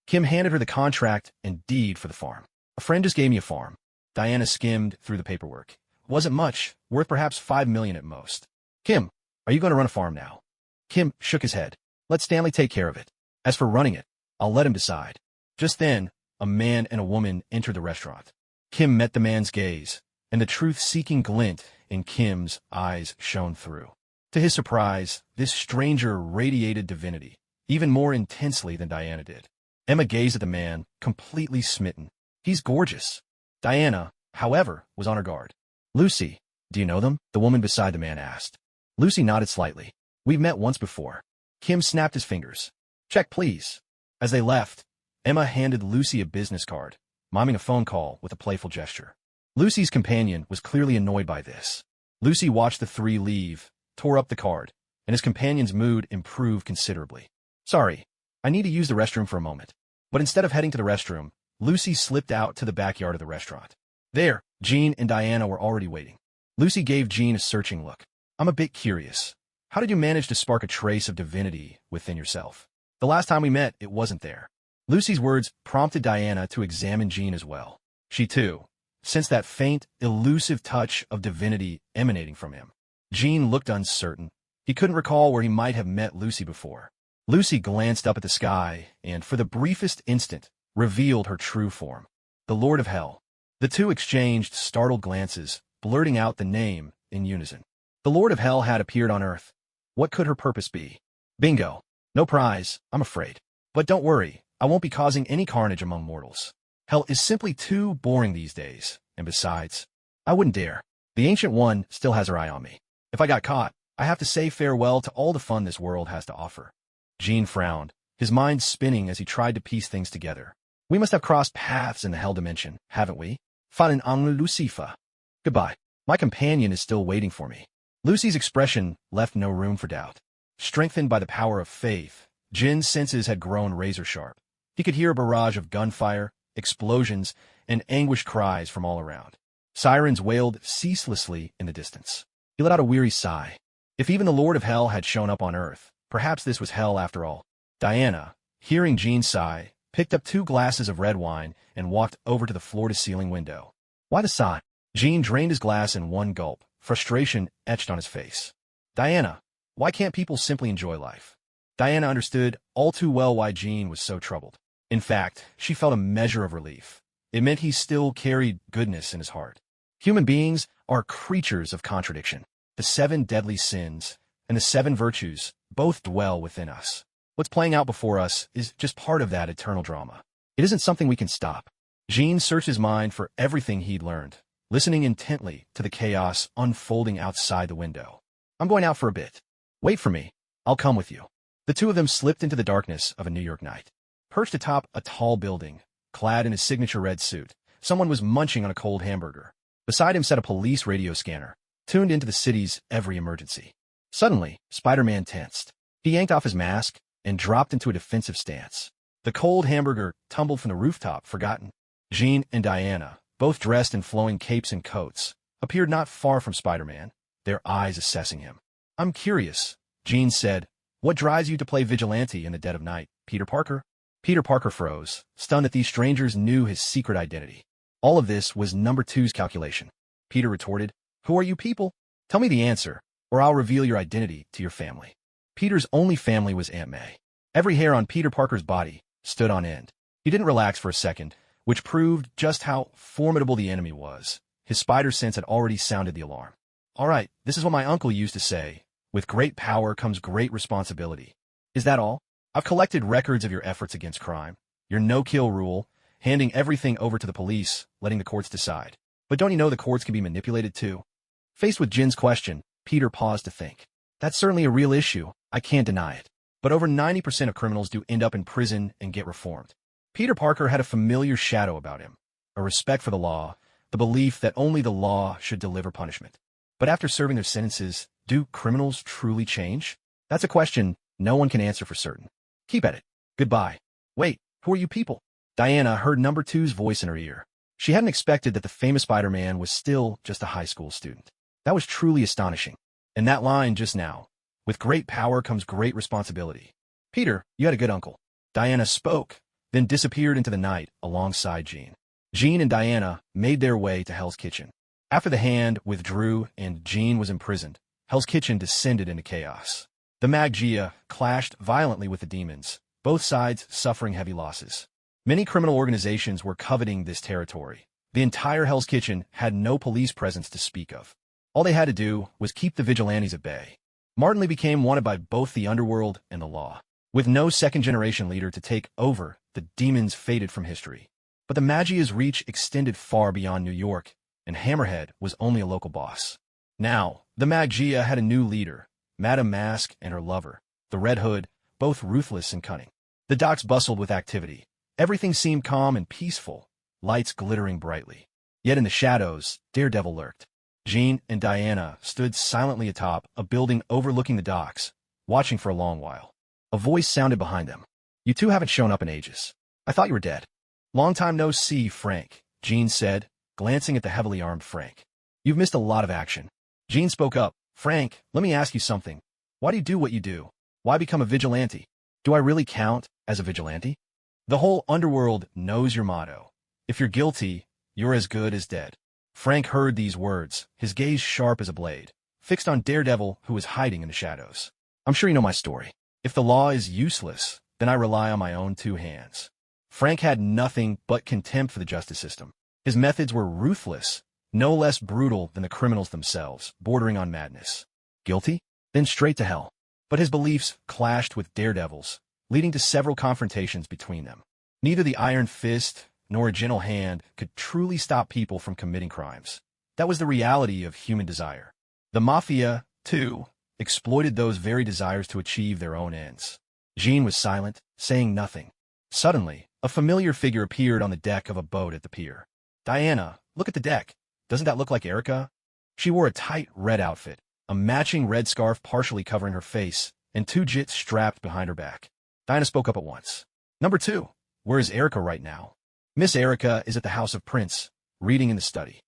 Kim handed her the contract and deed for the farm. "A friend just gave me a farm." Diana skimmed through the paperwork. It wasn't much, worth perhaps $5 million at most. "Kim, are you going to run a farm now?" Kim shook his head. "Let Stanley take care of it. As for running it, I'll let him decide. Just then, a man and a woman entered the restaurant. Kim met the man's gaze, and the truth-seeking glint in Kim's eyes shone through. To his surprise, this stranger radiated divinity, even more intensely than Diana did. Emma gazed at the man, completely smitten. He's gorgeous. Diana, however, was on her guard. Lucy, do you know them? The woman beside the man asked. Lucy nodded slightly. We've met once before. Kim snapped his fingers. Check, please. As they left, Emma handed Lucy a business card, miming a phone call with a playful gesture. Lucy's companion was clearly annoyed by this. Lucy watched the three leave, tore up the card, and his companion's mood improved considerably. Sorry, I need to use the restroom for a moment. But instead of heading to the restroom, Lucy slipped out to the backyard of the restaurant. There, Jean and Diana were already waiting. Lucy gave Jean a searching look. I'm a bit curious. How did you manage to spark a trace of divinity within yourself? The last time we met, it wasn't there. Lucy's words prompted Diana to examine Jean as well. She, too, sensed that faint, elusive touch of divinity emanating from him. Jean looked uncertain. He couldn't recall where he might have met Lucy before. Lucy glanced up at the sky and, for the briefest instant, revealed her true form. The Lord of Hell. The two exchanged startled glances, blurting out the name in unison. The Lord of Hell had appeared on Earth. What could her purpose be? Bingo. No prize, I'm afraid. But don't worry, I won't be causing any carnage among mortals. Hell is simply too boring these days, and besides, I wouldn't dare. The Ancient One still has her eye on me. If I got caught, I have to say farewell to all the fun this world has to offer. Jean frowned, his mind spinning as he tried to piece things together. We must have crossed paths in the Hell dimension, haven't we? Fallen en Lucifer. Goodbye. My companion is still waiting for me. Lucy's expression left no room for doubt. Strengthened by the power of faith, Jin's senses had grown razor-sharp. He could hear a barrage of gunfire, explosions, and anguished cries from all around. Sirens wailed ceaselessly in the distance. He let out a weary sigh. If even the Lord of Hell had shown up on Earth, perhaps this was hell after all. Diana, hearing Jean sigh, picked up 2 glasses of red wine and walked over to the floor-to-ceiling window. Why the sigh? Jean drained his glass in one gulp, frustration etched on his face. Diana, why can't people simply enjoy life? Diana understood all too well why Jean was so troubled. In fact, she felt a measure of relief. It meant he still carried goodness in his heart. Human beings are creatures of contradiction. The 7 deadly sins and the 7 virtues both dwell within us. What's playing out before us is just part of that eternal drama. It isn't something we can stop. Jean searched his mind for everything he'd learned, listening intently to the chaos unfolding outside the window. I'm going out for a bit. Wait for me. I'll come with you. The two of them slipped into the darkness of a New York night. Perched atop a tall building, clad in his signature red suit, someone was munching on a cold hamburger. Beside him sat a police radio scanner, tuned into the city's every emergency. Suddenly, Spider-Man tensed. He yanked off his mask and dropped into a defensive stance. The cold hamburger tumbled from the rooftop, forgotten. Jean and Diana, both dressed in flowing capes and coats, appeared not far from Spider-Man, their eyes assessing him. I'm curious, Jean said. What drives you to play vigilante in the dead of night, Peter Parker? Peter Parker froze, stunned that these strangers knew his secret identity. All of this was number 2's calculation. Peter retorted, Who are you people? Tell me the answer, or I'll reveal your identity to your family. Peter's only family was Aunt May. Every hair on Peter Parker's body stood on end. He didn't relax for a second, which proved just how formidable the enemy was. His spider sense had already sounded the alarm. All right, this is what my uncle used to say. With great power comes great responsibility. Is that all? I've collected records of your efforts against crime, your no-kill rule, handing everything over to the police, letting the courts decide. But don't you know the courts can be manipulated too? Faced with Jin's question, Peter paused to think. That's certainly a real issue. I can't deny it. But over 90% of criminals do end up in prison and get reformed. Peter Parker had a familiar shadow about him, a respect for the law, the belief that only the law should deliver punishment. But after serving their sentences, do criminals truly change? That's a question no one can answer for certain. Keep at it. Goodbye. Wait, who are you people? Diana heard number 2's voice in her ear. She hadn't expected that the famous Spider-Man was still just a high school student. That was truly astonishing. And that line just now, with great power comes great responsibility. Peter, you had a good uncle. Diana spoke, then disappeared into the night alongside Jean. Jean and Diana made their way to Hell's Kitchen. After the hand withdrew and Jean was imprisoned, Hell's Kitchen descended into chaos. The Magia clashed violently with the demons, both sides suffering heavy losses. Many criminal organizations were coveting this territory. The entire Hell's Kitchen had no police presence to speak of. All they had to do was keep the vigilantes at bay. Martinley became wanted by both the underworld and the law. With no second-generation leader to take over, the demons faded from history. But the Magia's reach extended far beyond New York, and Hammerhead was only a local boss. Now, the Magia had a new leader, Madame Mask and her lover, the Red Hood, both ruthless and cunning. The docks bustled with activity. Everything seemed calm and peaceful, lights glittering brightly. Yet in the shadows, Daredevil lurked. Jean and Diana stood silently atop a building overlooking the docks, watching for a long while. A voice sounded behind them. "You two haven't shown up in ages. I thought you were dead." "Long time no see, Frank," Jean said, glancing at the heavily armed Frank. "You've missed a lot of action." Jean spoke up. "Frank, let me ask you something. Why do you do what you do? Why become a vigilante? Do I really count as a vigilante? The whole underworld knows your motto. If you're guilty, you're as good as dead." Frank heard these words, his gaze sharp as a blade, fixed on Daredevil, who was hiding in the shadows. "I'm sure you know my story. If the law is useless, then I rely on my own two hands." Frank had nothing but contempt for the justice system. His methods were ruthless, no less brutal than the criminals themselves, bordering on madness. Guilty? Then straight to hell. But his beliefs clashed with Daredevil's, leading to several confrontations between them. Neither the Iron Fist nor a gentle hand could truly stop people from committing crimes. That was the reality of human desire. The Mafia, too, exploited those very desires to achieve their own ends. Jean was silent, saying nothing. Suddenly, a familiar figure appeared on the deck of a boat at the pier. "Diana, look at the deck. Doesn't that look like Erica?" She wore a tight red outfit, a matching red scarf partially covering her face, and two jits strapped behind her back. Diana spoke up at once. "Number two, where is Erica right now?" "Miss Erica is at the House of Prince, reading in the study."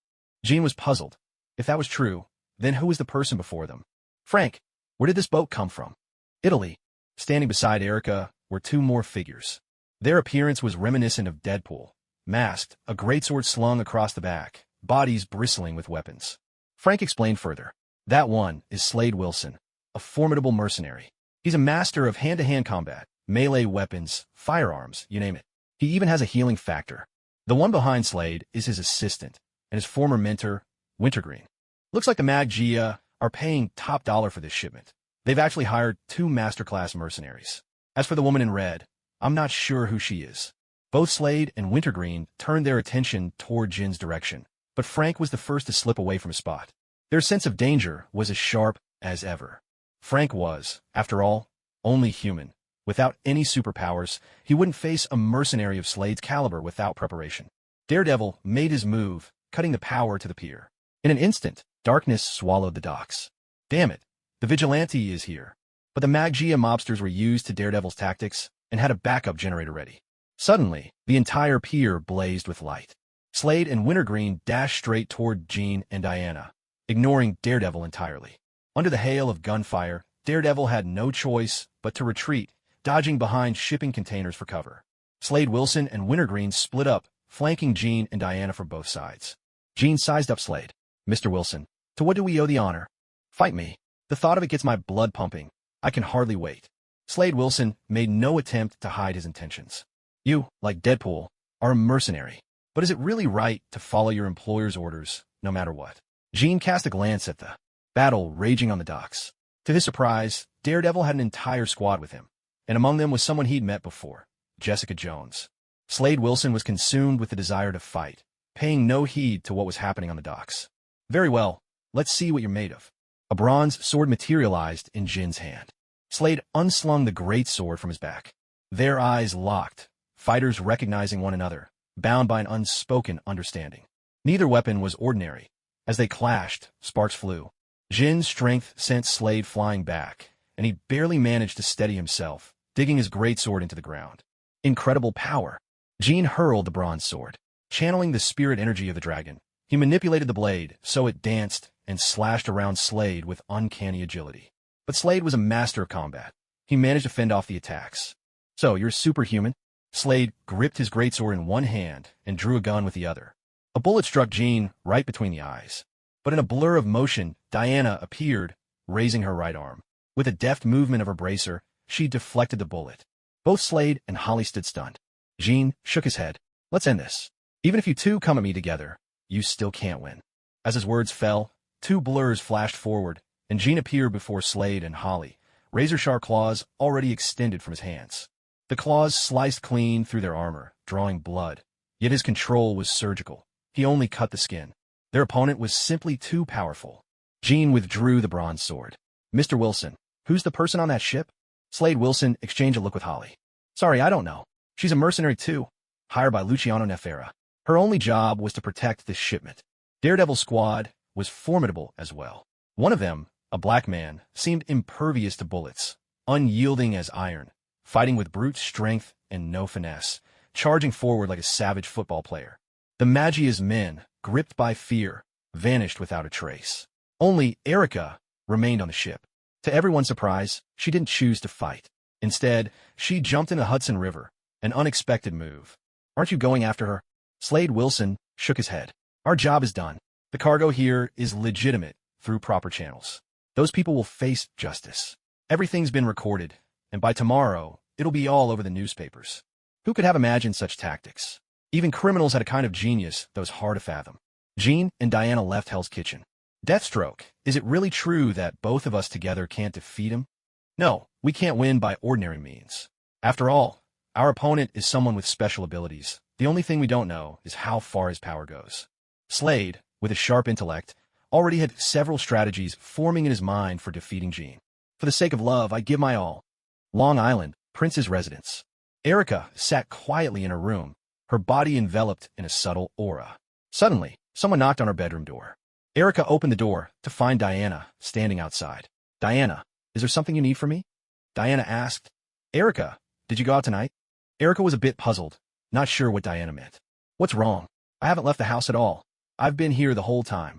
Jean was puzzled. If that was true, then who was the person before them? "Frank, where did this boat come from?" "Italy." Standing beside Erica were two more figures. Their appearance was reminiscent of Deadpool, masked, a greatsword slung across the back, bodies bristling with weapons. Frank explained further. "That one is Slade Wilson, a formidable mercenary. He's a master of hand-to-hand combat, melee weapons, firearms, you name it. He even has a healing factor. The one behind Slade is his assistant, and his former mentor, Wintergreen. Looks like the Magia are paying top dollar for this shipment. They've actually hired two masterclass mercenaries. As for the woman in red, I'm not sure who she is." Both Slade and Wintergreen turned their attention toward Jin's direction, but Frank was the first to slip away from his spot. Their sense of danger was as sharp as ever. Frank was, after all, only human. Without any superpowers, he wouldn't face a mercenary of Slade's caliber without preparation. Daredevil made his move, cutting the power to the pier. In an instant, darkness swallowed the docks. Damn it, the vigilante is here. But the Magia mobsters were used to Daredevil's tactics and had a backup generator ready. Suddenly, the entire pier blazed with light. Slade and Wintergreen dashed straight toward Jean and Diana, ignoring Daredevil entirely. Under the hail of gunfire, Daredevil had no choice but to retreat, dodging behind shipping containers for cover. Slade Wilson and Wintergreen split up, flanking Jean and Diana from both sides. Jean sized up Slade. "Mr. Wilson, to what do we owe the honor?" "Fight me. The thought of it gets my blood pumping. I can hardly wait." Slade Wilson made no attempt to hide his intentions. "You, like Deadpool, are a mercenary. But is it really right to follow your employer's orders, no matter what?" Jean cast a glance at the battle raging on the docks. To his surprise, Daredevil had an entire squad with him, and among them was someone he'd met before, Jessica Jones. Slade Wilson was consumed with the desire to fight, paying no heed to what was happening on the docks. "Very well, let's see what you're made of." A bronze sword materialized in Jin's hand. Slade unslung the great sword from his back. Their eyes locked, fighters recognizing one another, bound by an unspoken understanding. Neither weapon was ordinary. As they clashed, sparks flew. Jin's strength sent Slade flying back, and he barely managed to steady himself, digging his greatsword into the ground. Incredible power. Jin hurled the bronze sword. Channeling the spirit energy of the dragon, he manipulated the blade so it danced and slashed around Slade with uncanny agility. But Slade was a master of combat. He managed to fend off the attacks. "So, you're superhuman?" Slade gripped his greatsword in one hand and drew a gun with the other. A bullet struck Jean right between the eyes. But in a blur of motion, Diana appeared, raising her right arm. With a deft movement of her bracer, she deflected the bullet. Both Slade and Holly stood stunned. Jean shook his head. Let's end this. Even if you two come at me together, you still can't win. As his words fell, two blurs flashed forward, and Jean appeared before Slade and Holly, razor-sharp claws already extended from his hands. The claws sliced clean through their armor, drawing blood. Yet his control was surgical. He only cut the skin. Their opponent was simply too powerful. Jean withdrew the bronze sword. Mr. Wilson, who's the person on that ship? Slade Wilson exchanged a look with Holly. Sorry, I don't know. She's a mercenary too, hired by Luciano Nefera. Her only job was to protect this shipment. Daredevil squad was formidable as well. One of them, a black man, seemed impervious to bullets, unyielding as iron, fighting with brute strength and no finesse, charging forward like a savage football player. The Magia's men, gripped by fear, vanished without a trace. Only Erica remained on the ship. To everyone's surprise, she didn't choose to fight. Instead, she jumped in the Hudson River, an unexpected move. Aren't you going after her? Slade Wilson shook his head. Our job is done. The cargo here is legitimate through proper channels. Those people will face justice. Everything's been recorded, and by tomorrow, it'll be all over the newspapers. Who could have imagined such tactics? Even criminals had a kind of genius that was hard to fathom. Jean and Diana left Hell's Kitchen. Deathstroke, is it really true that both of us together can't defeat him? No, we can't win by ordinary means. After all, our opponent is someone with special abilities. The only thing we don't know is how far his power goes. Slade, with a sharp intellect, already had several strategies forming in his mind for defeating Jean. For the sake of love, I give my all. Long Island, Prince's residence. Erica sat quietly in her room, her body enveloped in a subtle aura. Suddenly, someone knocked on her bedroom door. Erica opened the door to find Diana standing outside. Diana, is there something you need from me? Diana asked. Erica, did you go out tonight? Erica was a bit puzzled, not sure what Diana meant. What's wrong? I haven't left the house at all. I've been here the whole time.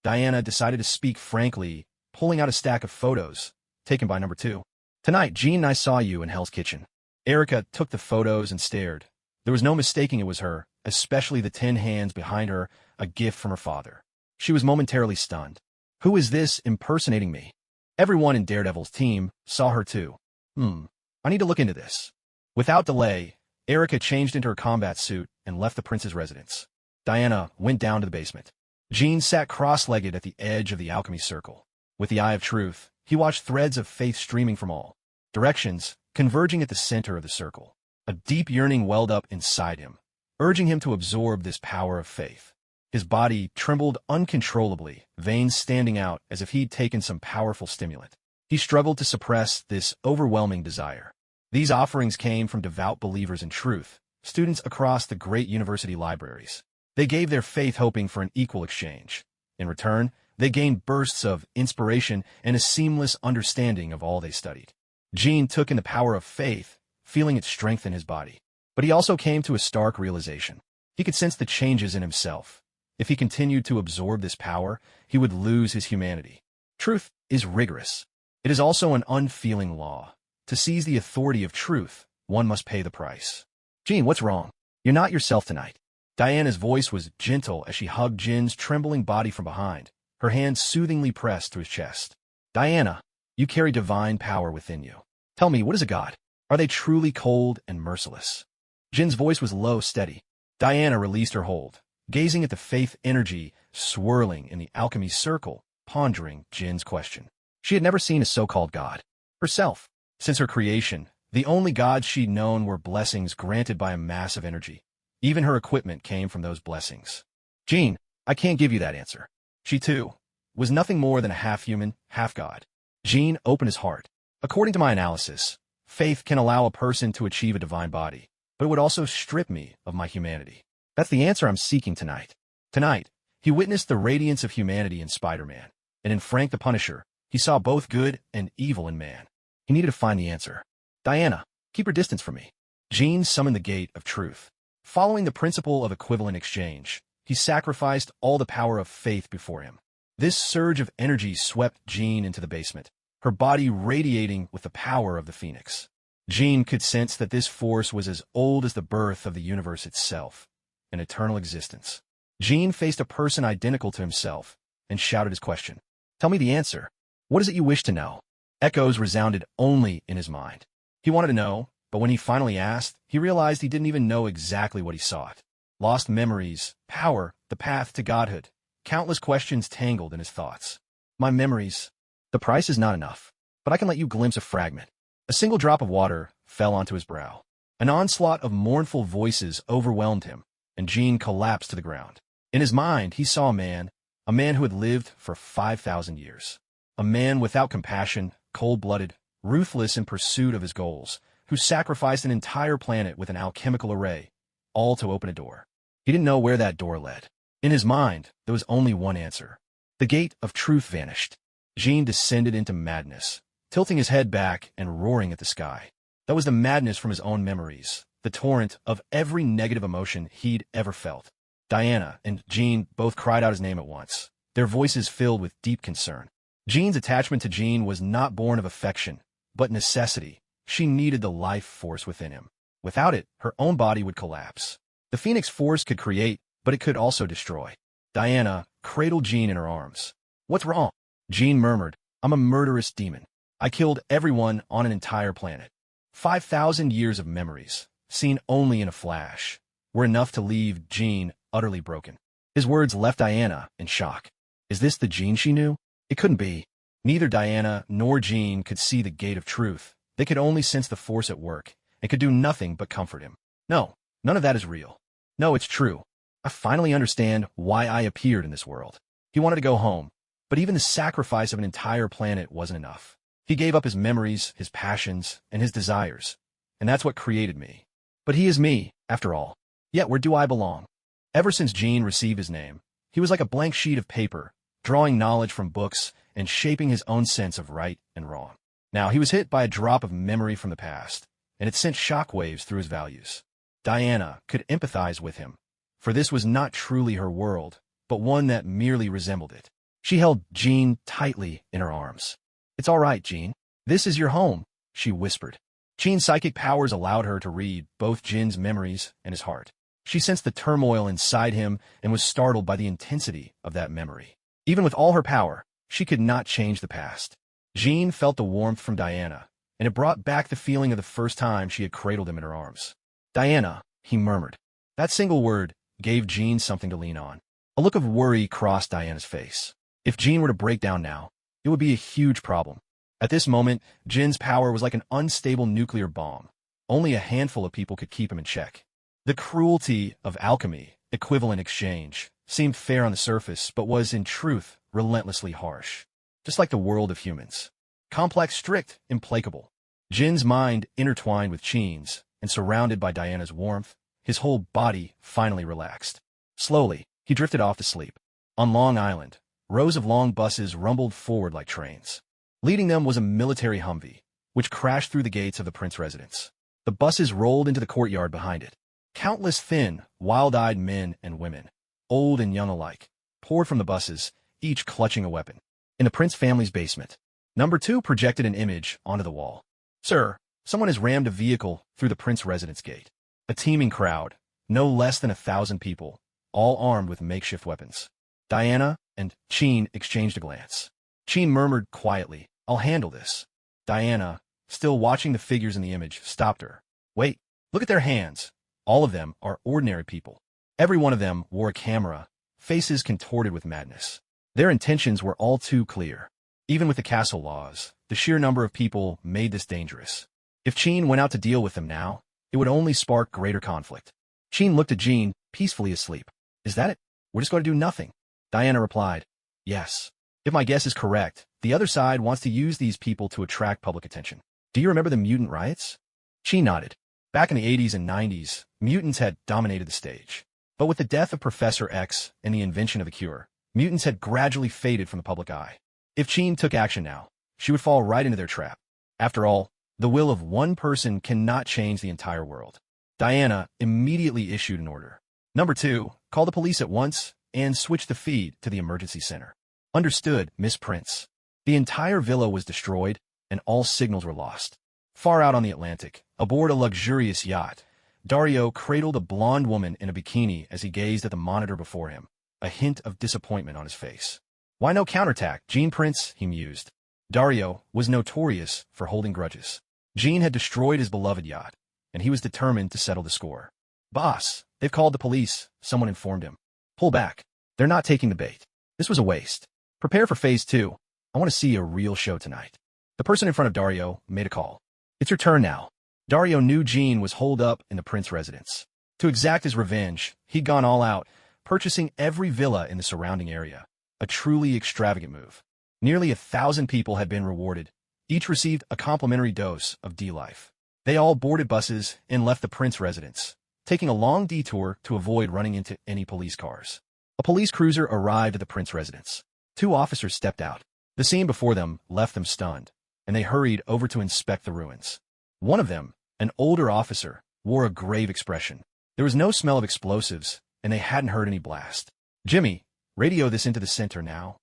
Diana decided to speak frankly, pulling out a stack of photos, taken by number 2. Tonight, Jean and I saw you in Hell's Kitchen. Erica took the photos and stared. There was no mistaking it was her, especially the 10 hands behind her, a gift from her father. She was momentarily stunned. Who is this impersonating me? Everyone in Daredevil's team saw her too. I need to look into this. Without delay, Erica changed into her combat suit and left the prince's residence. Diana went down to the basement. Jean sat cross-legged at the edge of the alchemy circle. With the eye of truth, he watched threads of faith streaming from all directions, converging at the center of the circle. A deep yearning welled up inside him, urging him to absorb this power of faith. His body trembled uncontrollably, veins standing out as if he'd taken some powerful stimulant. He struggled to suppress this overwhelming desire. These offerings came from devout believers in truth, students across the great university libraries. They gave their faith hoping for an equal exchange. In return, they gained bursts of inspiration and a seamless understanding of all they studied. Jean took in the power of faith, feeling its strength in his body. But he also came to a stark realization. He could sense the changes in himself. If he continued to absorb this power, he would lose his humanity. Truth is rigorous. It is also an unfeeling law. To seize the authority of truth, one must pay the price. Jean, what's wrong? You're not yourself tonight. Diana's voice was gentle as she hugged Jin's trembling body from behind, her hands soothingly pressed to his chest. Diana, you carry divine power within you. Tell me, what is a god? Are they truly cold and merciless? Jin's voice was low, steady. Diana released her hold, gazing at the faith energy swirling in the alchemy circle, pondering Jin's question. She had never seen a so-called god herself. Since her creation, the only gods she'd known were blessings granted by a massive energy. Even her equipment came from those blessings. Jean, I can't give you that answer. She, too, was nothing more than a half-human, half-god. Jean opened his heart. According to my analysis, faith can allow a person to achieve a divine body, but it would also strip me of my humanity. That's the answer I'm seeking tonight. Tonight, he witnessed the radiance of humanity in Spider-Man, and in Frank the Punisher, he saw both good and evil in man. He needed to find the answer. Diana, keep your distance from me. Jean summoned the gate of truth. Following the principle of equivalent exchange, he sacrificed all the power of faith before him. This surge of energy swept Jean into the basement, her body radiating with the power of the Phoenix. Jean could sense that this force was as old as the birth of the universe itself, an eternal existence. Jean faced a person identical to himself and shouted his question. Tell me the answer. What is it you wish to know? Echoes resounded only in his mind. He wanted to know, But when he finally asked, he realized he didn't even know exactly what he sought. Lost memories, power, the path to godhood. Countless questions tangled in his thoughts. My memories. The price is not enough, but I can let you glimpse a fragment. A single drop of water fell onto his brow. An onslaught of mournful voices overwhelmed him, and Jean collapsed to the ground. In his mind, he saw a man who had lived for 5,000 years. A man without compassion, cold-blooded, ruthless in pursuit of his goals, who sacrificed an entire planet with an alchemical array, all to open a door. He didn't know where that door led. In his mind, there was only one answer. The gate of truth vanished. Jean descended into madness, tilting his head back and roaring at the sky. That was the madness from his own memories, the torrent of every negative emotion he'd ever felt. Diana and Jean both cried out his name at once, their voices filled with deep concern. Jean's attachment to Jean was not born of affection, but necessity. She needed the life force within him. Without it, her own body would collapse. The Phoenix Force could create, but it could also destroy. Diana cradled Jean in her arms. What's wrong? Jean murmured, I'm a murderous demon. I killed everyone on an entire planet. 5,000 years of memories, seen only in a flash, were enough to leave Jean utterly broken. His words left Diana in shock. Is this the Jean she knew? It couldn't be. Neither Diana nor Jean could see the gate of truth. They could only sense the force at work, and could do nothing but comfort him. No, none of that is real. No, it's true. I finally understand why I appeared in this world. He wanted to go home, but even the sacrifice of an entire planet wasn't enough. He gave up his memories, his passions, and his desires, and that's what created me. But he is me, after all. Yet where do I belong? Ever since Jean received his name, he was like a blank sheet of paper, drawing knowledge from books and shaping his own sense of right and wrong. Now he was hit by a drop of memory from the past, and it sent shockwaves through his values. Diana could empathize with him, for this was not truly her world, but one that merely resembled it. She held Jean tightly in her arms. It's all right, Jean. This is your home, she whispered. Jean's psychic powers allowed her to read both Jin's memories and his heart. She sensed the turmoil inside him and was startled by the intensity of that memory. Even with all her power, she could not change the past. Jean felt the warmth from Diana, and it brought back the feeling of the first time she had cradled him in her arms. Diana, he murmured. That single word gave Jean something to lean on. A look of worry crossed Diana's face. If Jean were to break down now, it would be a huge problem. At this moment, Jin's power was like an unstable nuclear bomb. Only a handful of people could keep him in check. The cruelty of alchemy, equivalent exchange, seemed fair on the surface, but was, in truth, relentlessly harsh. Just like the world of humans. Complex, strict, implacable. Jin's mind intertwined with Qin's, and surrounded by Diana's warmth, his whole body finally relaxed. Slowly, he drifted off to sleep. On Long Island, rows of long buses rumbled forward like trains. Leading them was a military Humvee, which crashed through the gates of the Prince residence. The buses rolled into the courtyard behind it. Countless thin, wild-eyed men and women, old and young alike, poured from the buses, each clutching a weapon. In the Prince family's basement, Number 2 projected an image onto the wall. Sir, someone has rammed a vehicle through the Prince residence gate. A teeming crowd, no less than 1,000 people, all armed with makeshift weapons. Diana and Qin exchanged a glance. Qin murmured quietly, I'll handle this. Diana, still watching the figures in the image, stopped her. Wait, look at their hands. All of them are ordinary people. Every one of them wore a camera, faces contorted with madness. Their intentions were all too clear. Even with the castle laws, the sheer number of people made this dangerous. If Qin went out to deal with them now, it would only spark greater conflict. Qin looked at Jean, peacefully asleep. Is that it? We're just going to do nothing. Diana replied, Yes. If my guess is correct, the other side wants to use these people to attract public attention. Do you remember the mutant riots? Qin nodded. Back in the 80s and 90s, mutants had dominated the stage. But with the death of Professor X and the invention of a cure, mutants had gradually faded from the public eye. If Qin took action now, she would fall right into their trap. After all, the will of one person cannot change the entire world. Diana immediately issued an order. Number 2, call the police at once and switch the feed to the emergency center. Understood, Miss Prince. The entire villa was destroyed, and all signals were lost. Far out on the Atlantic, aboard a luxurious yacht, Dario cradled a blonde woman in a bikini as he gazed at the monitor before him, a hint of disappointment on his face. Why no counterattack, Jean Prince, he mused. Dario was notorious for holding grudges. Jean had destroyed his beloved yacht, and he was determined to settle the score. "Boss, they've called the police," someone informed him. "Pull back. They're not taking the bait. This was a waste. Prepare for phase 2. I want to see a real show tonight." The person in front of Dario made a call. "It's your turn now." Dario knew Jean was holed up in the prince residence. To exact his revenge, he'd gone all out, purchasing every villa in the surrounding area. A truly extravagant move. Nearly 1,000 people had been rewarded. Each received a complimentary dose of D-Life. They all boarded buses and left the prince residence, taking a long detour to avoid running into any police cars. A police cruiser arrived at the prince residence. 2 officers stepped out. The scene before them left them stunned, and they hurried over to inspect the ruins. One of them, an older officer, wore a grave expression. There was no smell of explosives, and they hadn't heard any blast. "Jimmy, radio this into the center now."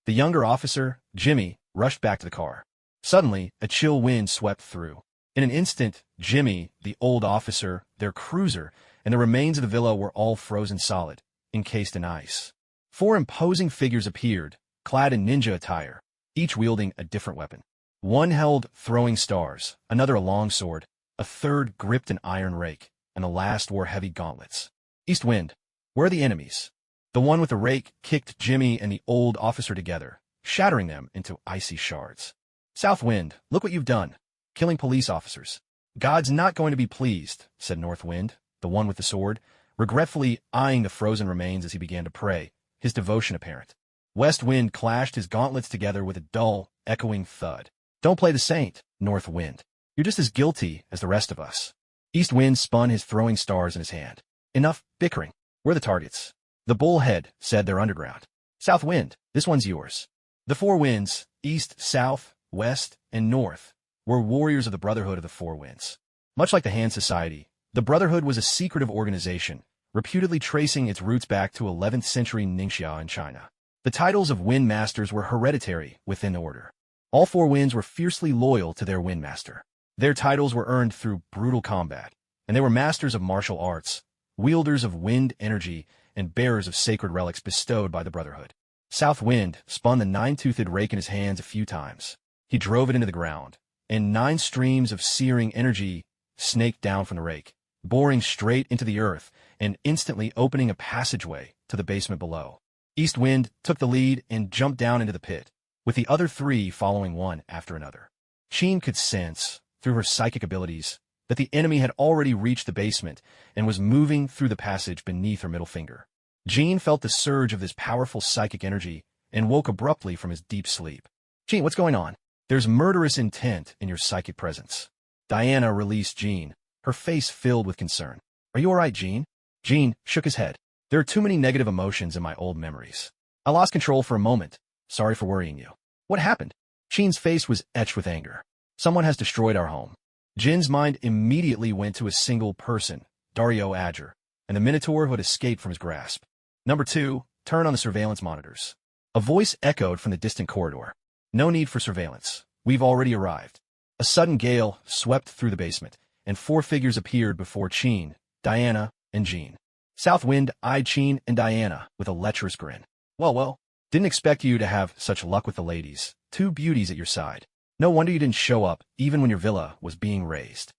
The younger officer, Jimmy, rushed back to the car. Suddenly, a chill wind swept through. In an instant, Jimmy, the old officer, their cruiser, and the remains of the villa were all frozen solid, encased in ice. 4 imposing figures appeared, clad in ninja attire, each wielding a different weapon. One held throwing stars, another a long sword, a third gripped an iron rake, and the last wore heavy gauntlets. "East Wind, where are the enemies?" The one with the rake kicked Jimmy and the old officer together, shattering them into icy shards. "South Wind, look what you've done, killing police officers." "God's not going to be pleased," said North Wind, the one with the sword, regretfully eyeing the frozen remains as he began to pray, his devotion apparent. West Wind clashed his gauntlets together with a dull, echoing thud. "Don't play the saint, North Wind. You're just as guilty as the rest of us." East Wind spun his throwing stars in his hand. "Enough bickering. We're the targets." The bullhead said they're underground. "South Wind, this one's yours." The 4 winds, east, south, west, and north, were warriors of the Brotherhood of the 4 Winds. Much like the Han Society, the Brotherhood was a secretive organization, reputedly tracing its roots back to 11th century Ningxia in China. The titles of Wind Masters were hereditary within the order. All 4 winds were fiercely loyal to their Wind Master. Their titles were earned through brutal combat, and they were masters of martial arts, wielders of wind energy, and bearers of sacred relics bestowed by the Brotherhood. South Wind spun the 9-toothed rake in his hands a few times. He drove it into the ground, and 9 streams of searing energy snaked down from the rake, boring straight into the earth and instantly opening a passageway to the basement below. East Wind took the lead and jumped down into the pit, with the other 3 following one after another. Jean could sense, through her psychic abilities, that the enemy had already reached the basement and was moving through the passage beneath her middle finger. Jean felt the surge of this powerful psychic energy and woke abruptly from his deep sleep. "Jean, what's going on?" "There's murderous intent in your psychic presence." Diana released Jean, her face filled with concern. "Are you all right, Jean?" Jean shook his head. "There are too many negative emotions in my old memories. I lost control for a moment. Sorry for worrying you." "What happened?" Jean's face was etched with anger. "Someone has destroyed our home." Jin's mind immediately went to a single person, Dario Azure, and the Minotaur who had escaped from his grasp. "Number 2, turn on the surveillance monitors." A voice echoed from the distant corridor. "No need for surveillance. We've already arrived." A sudden gale swept through the basement, and 4 figures appeared before Chen, Diana, and Jean. South Wind eyed Chen and Diana with a lecherous grin. Well, didn't expect you to have such luck with the ladies. 2 beauties at your side. No wonder you didn't show up, even when your villa was being razed."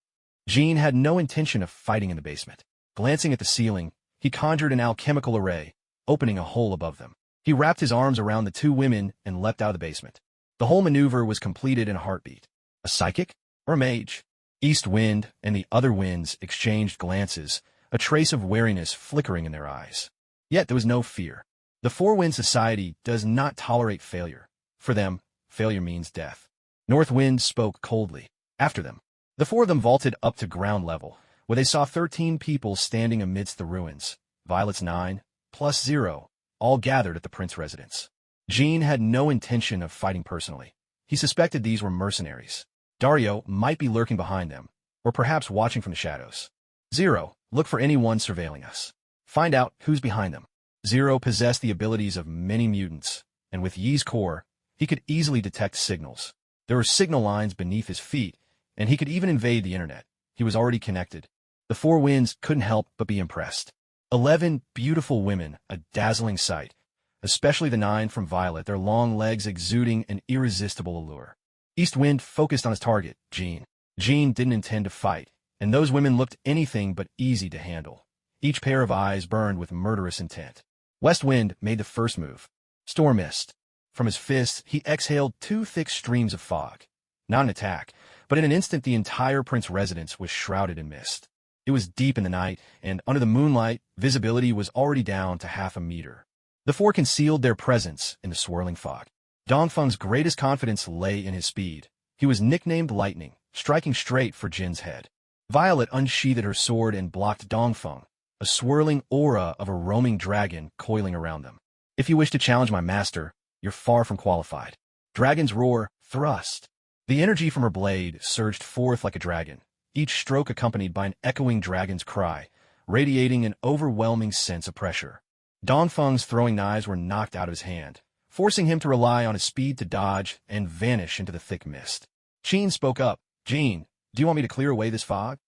Jean had no intention of fighting in the basement. Glancing at the ceiling, he conjured an alchemical array, opening a hole above them. He wrapped his arms around the 2 women and leapt out of the basement. The whole maneuver was completed in a heartbeat. A psychic? Or a mage? East Wind and the other winds exchanged glances, a trace of wariness flickering in their eyes. Yet there was no fear. The 4 Wind Society does not tolerate failure. For them, failure means death. North Wind spoke coldly. After them. The 4 of them vaulted up to ground level, where they saw 13 people standing amidst the ruins. Violet's 9, plus 0, all gathered at the prince residence. Jean had no intention of fighting personally. He suspected these were mercenaries. Dario might be lurking behind them, or perhaps watching from the shadows. 0, look for anyone surveilling us. Find out who's behind them. 0 possessed the abilities of many mutants, and with Yi's core, he could easily detect signals. There were signal lines beneath his feet, and he could even invade the internet. He was already connected. The 4 winds couldn't help but be impressed. 11 beautiful women, a dazzling sight, especially the 9 from Violet, their long legs exuding an irresistible allure. East Wind focused on his target, Jean. Jean didn't intend to fight, and those women looked anything but easy to handle. Each pair of eyes burned with murderous intent. West Wind made the first move. Storm Mist. From his fists, he exhaled 2 thick streams of fog. Not an attack, but in an instant the entire Prince residence was shrouded in mist. It was deep in the night, and under the moonlight, visibility was already down to half a meter. The four concealed their presence in the swirling fog. Dongfeng's greatest confidence lay in his speed. He was nicknamed Lightning, striking straight for Jin's head. Violet unsheathed her sword and blocked Dongfeng, a swirling aura of a roaming dragon coiling around them. If you wish to challenge my master, you're far from qualified. Dragon's roar, thrust. The energy from her blade surged forth like a dragon, each stroke accompanied by an echoing dragon's cry, radiating an overwhelming sense of pressure. Dongfeng's throwing knives were knocked out of his hand, forcing him to rely on his speed to dodge and vanish into the thick mist. Jean spoke up. Jean, do you want me to clear away this fog?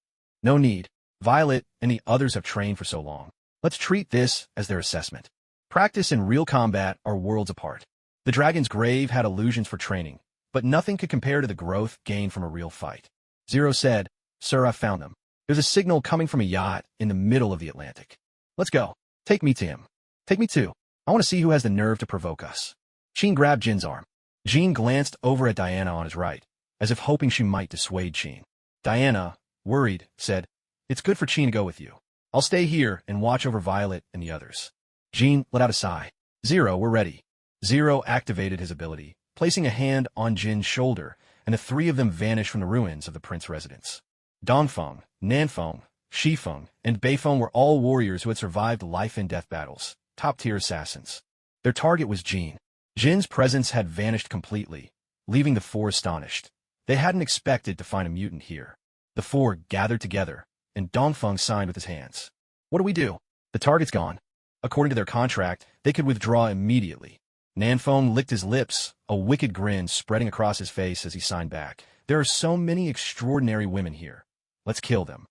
No need. Violet and the others have trained for so long. Let's treat this as their assessment. Practice and real combat are worlds apart. The dragon's grave had illusions for training, but nothing could compare to the growth gained from a real fight. Zero said, Sir, I found them. There's a signal coming from a yacht in the middle of the Atlantic. Let's go. Take me to him. Take me too. I want to see who has the nerve to provoke us. Jean grabbed Jin's arm. Jean glanced over at Diana on his right, as if hoping she might dissuade Jean. Diana, worried, said, It's good for Jean to go with you. I'll stay here and watch over Violet and the others. Jean let out a sigh. Zero, we're ready. Zero activated his ability, placing a hand on Jin's shoulder, and the three of them vanished from the ruins of the Prince residence. Dongfeng, Nanfeng, Shifeng, and Beifeng were all warriors who had survived life-and-death battles, top-tier assassins. Their target was Jean. Jin's presence had vanished completely, leaving the four astonished. They hadn't expected to find a mutant here. The four gathered together, and Dongfeng signed with his hands. What do we do? The target's gone. According to their contract, they could withdraw immediately. Nanfeng licked his lips, a wicked grin spreading across his face as he signed back. There are so many extraordinary women here. Let's kill them.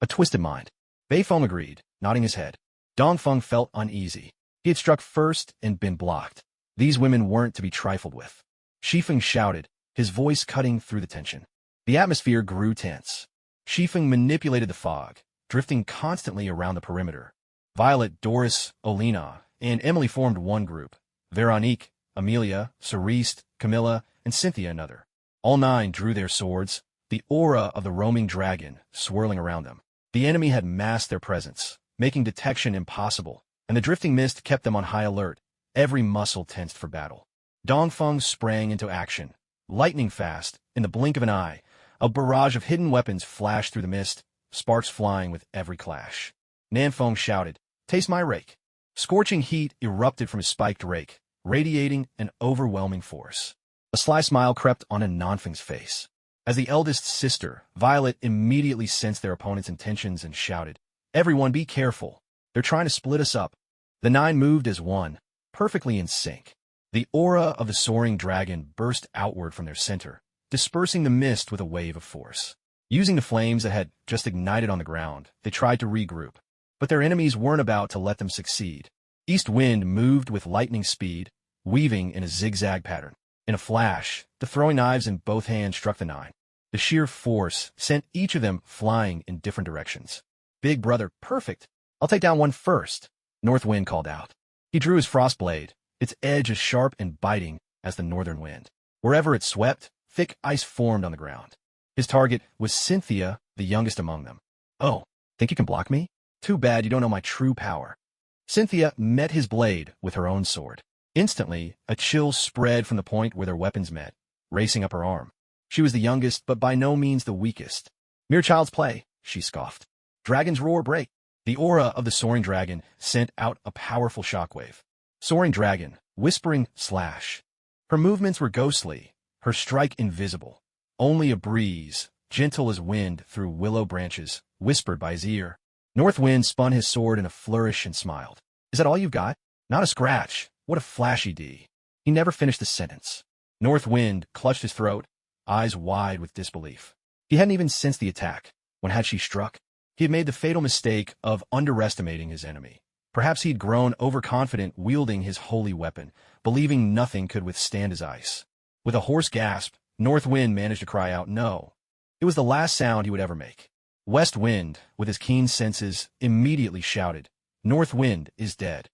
A twisted mind. Beifeng agreed, nodding his head. Dongfeng felt uneasy. He had struck first and been blocked. These women weren't to be trifled with. Shifeng shouted, his voice cutting through the tension. The atmosphere grew tense. Shifeng manipulated the fog, drifting constantly around the perimeter. Violet, Doris, Olena, and Emily formed one group. Veronique, Amelia, Cerise, Camilla, and Cynthia another. All 9 drew their swords, the aura of the roaming dragon swirling around them. The enemy had masked their presence, making detection impossible, and the drifting mist kept them on high alert, every muscle tensed for battle. Dongfeng sprang into action. Lightning fast, in the blink of an eye, a barrage of hidden weapons flashed through the mist, sparks flying with every clash. Nanfeng shouted, Taste my rake. Scorching heat erupted from his spiked rake, radiating an overwhelming force. A sly smile crept on Nanfeng's face. As the eldest sister, Violet immediately sensed their opponent's intentions and shouted, Everyone be careful. They're trying to split us up. The 9 moved as one, perfectly in sync. The aura of the soaring dragon burst outward from their center, dispersing the mist with a wave of force. Using the flames that had just ignited on the ground, they tried to regroup. But their enemies weren't about to let them succeed. East Wind moved with lightning speed, weaving in a zigzag pattern. In a flash, the throwing knives in both hands struck the 9. The sheer force sent each of them flying in different directions. Big brother, perfect. I'll take down one first, North Wind called out. He drew his frost blade, its edge as sharp and biting as the northern wind. Wherever it swept, thick ice formed on the ground. His target was Cynthia, the youngest among them. Oh, think you can block me? Too bad you don't know my true power. Cynthia met his blade with her own sword. Instantly, a chill spread from the point where their weapons met, racing up her arm. She was the youngest, but by no means the weakest. Mere child's play, she scoffed. Dragon's roar break. The aura of the soaring dragon sent out a powerful shockwave. Soaring dragon, whispering, slash. Her movements were ghostly, her strike invisible. Only a breeze, gentle as wind through willow branches, whispered by his ear. North Wind spun his sword in a flourish and smiled. Is that all you've got? Not a scratch. What a flashy D. He never finished the sentence. North Wind clutched his throat, eyes wide with disbelief. He hadn't even sensed the attack. When had she struck? He had made the fatal mistake of underestimating his enemy. Perhaps he'd grown overconfident wielding his holy weapon, believing nothing could withstand his ice. With a hoarse gasp, North Wind managed to cry out, No. It was the last sound he would ever make. West Wind, with his keen senses, immediately shouted, "North Wind is dead."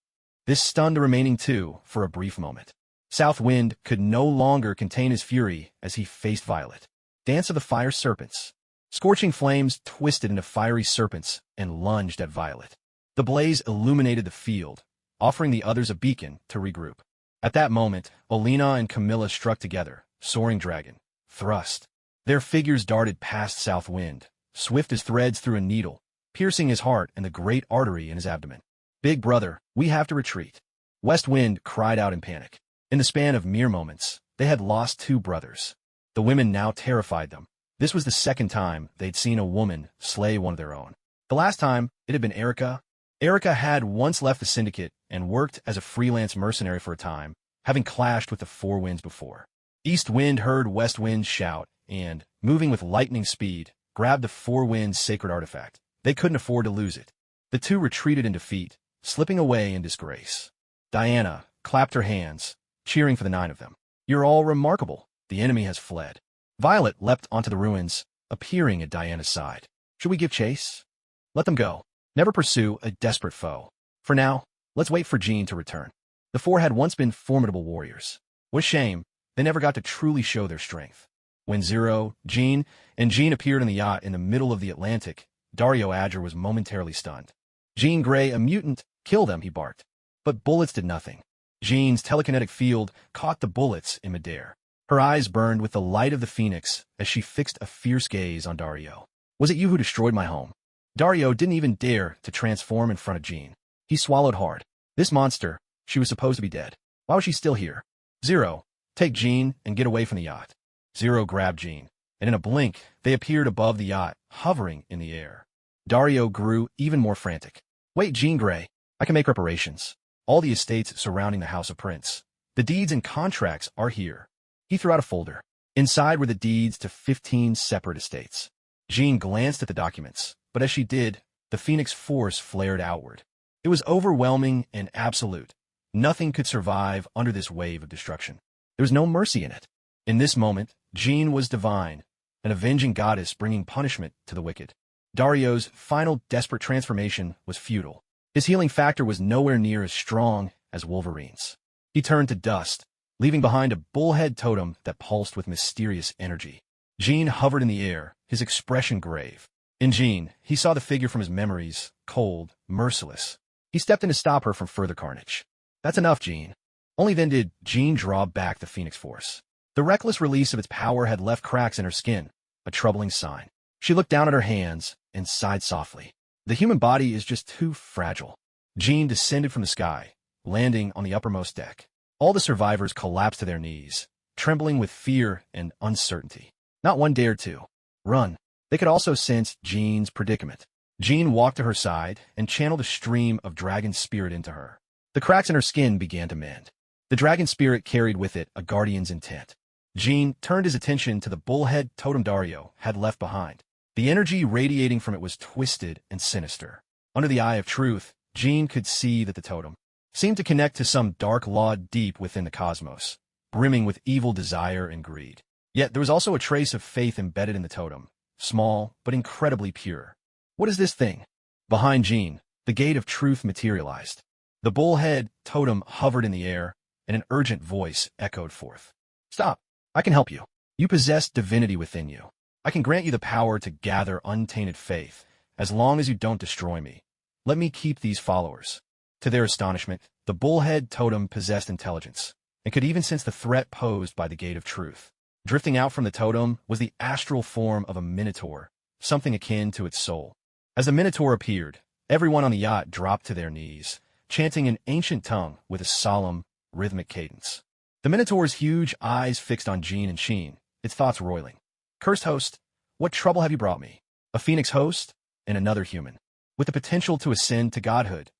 This stunned the remaining two for a brief moment. South Wind could no longer contain his fury as he faced Violet. Dance of the Fire Serpents. Scorching flames twisted into fiery serpents and lunged at Violet. The blaze illuminated the field, offering the others a beacon to regroup. At that moment, Olena and Camilla struck together, soaring dragon. Thrust. Their figures darted past South Wind, swift as threads through a needle, piercing his heart and the great artery in his abdomen. "Big brother, we have to retreat." West Wind cried out in panic. In the span of mere moments, they had lost two brothers. The women now terrified them. This was the second time they'd seen a woman slay one of their own. The last time, it had been Erica. Erica had once left the syndicate and worked as a freelance mercenary for a time, having clashed with the Four Winds before. East Wind heard West Wind shout and, moving with lightning speed, grabbed the Four Winds' sacred artifact. They couldn't afford to lose it. The two retreated in defeat, slipping away in disgrace. Diana clapped her hands, cheering for the 9 of them. "You're all remarkable. The enemy has fled." Violet leapt onto the ruins, appearing at Diana's side. "Should we give chase? Let them go. Never pursue a desperate foe. For now, let's wait for Jean to return." The four had once been formidable warriors. With shame, they never got to truly show their strength. When Zero, Jean appeared on the yacht in the middle of the Atlantic, Dario Azure was momentarily stunned. "Jean Grey, a mutant, kill them," he barked. But bullets did nothing. Jean's telekinetic field caught the bullets in midair. Her eyes burned with the light of the phoenix as she fixed a fierce gaze on Dario. "Was it you who destroyed my home?" Dario didn't even dare to transform in front of Jean. He swallowed hard. This monster, she was supposed to be dead. Why was she still here? "Zero, take Jean and get away from the yacht." Zero grabbed Jean, and in a blink, they appeared above the yacht, hovering in the air. Dario grew even more frantic. "Wait, Jean Grey, I can make reparations. All the estates surrounding the House of Prince. The deeds and contracts are here." He threw out a folder. Inside were the deeds to 15 separate estates. Jean glanced at the documents, but as she did, the Phoenix force flared outward. It was overwhelming and absolute. Nothing could survive under this wave of destruction. There was no mercy in it. In this moment, Jean was divine, an avenging goddess bringing punishment to the wicked. Dario's final desperate transformation was futile. His healing factor was nowhere near as strong as Wolverine's. He turned to dust, leaving behind a bullhead totem that pulsed with mysterious energy. Jean hovered in the air, his expression grave. In Jean, he saw the figure from his memories, cold, merciless. He stepped in to stop her from further carnage. "That's enough, Jean." Only then did Jean draw back the Phoenix Force. The reckless release of its power had left cracks in her skin, a troubling sign. She looked down at her hands and sighed softly. The human body is just too fragile. Jean descended from the sky, landing on the uppermost deck. All the survivors collapsed to their knees, trembling with fear and uncertainty. Not one dared to run. They could also sense Jean's predicament. Jean walked to her side and channeled a stream of dragon spirit into her. The cracks in her skin began to mend. The dragon spirit carried with it a guardian's intent. Jean turned his attention to the bullhead totem Dario had left behind. The energy radiating from it was twisted and sinister. Under the eye of truth, Jean could see that the totem seemed to connect to some dark law deep within the cosmos, brimming with evil desire and greed. Yet there was also a trace of faith embedded in the totem, small but incredibly pure. "What is this thing?" Behind Jean, the gate of truth materialized. The bullhead totem hovered in the air, and an urgent voice echoed forth. "Stop. I can help you. You possess divinity within you. I can grant you the power to gather untainted faith, as long as you don't destroy me. Let me keep these followers." To their astonishment, the bullhead totem possessed intelligence, and could even sense the threat posed by the gate of truth. Drifting out from the totem was the astral form of a minotaur, something akin to its soul. As the minotaur appeared, everyone on the yacht dropped to their knees, chanting an ancient tongue with a solemn, rhythmic cadence. The minotaur's huge eyes fixed on Jean and Sheen, its thoughts roiling. "Cursed host, what trouble have you brought me? A phoenix host and another human, with the potential to ascend to godhood.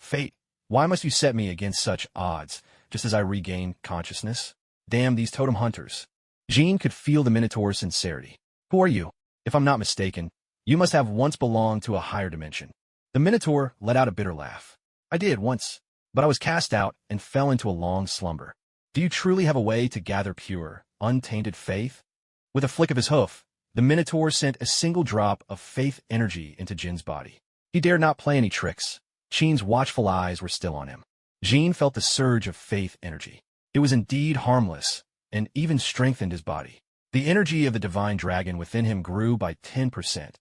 Fate, why must you set me against such odds, just as I regain consciousness? Damn these totem hunters." Jean could feel the minotaur's sincerity. "Who are you? If I'm not mistaken, you must have once belonged to a higher dimension." The minotaur let out a bitter laugh. "I did once, but I was cast out and fell into a long slumber. Do you truly have a way to gather pure, untainted faith?" With a flick of his hoof, The Minotaur sent a single drop of faith energy into Jin's body. He dared not play any tricks. Qin's watchful eyes were still on him. Jin felt the surge of faith energy. It was indeed harmless, and even strengthened his body. The energy of the divine dragon within him grew by 10%,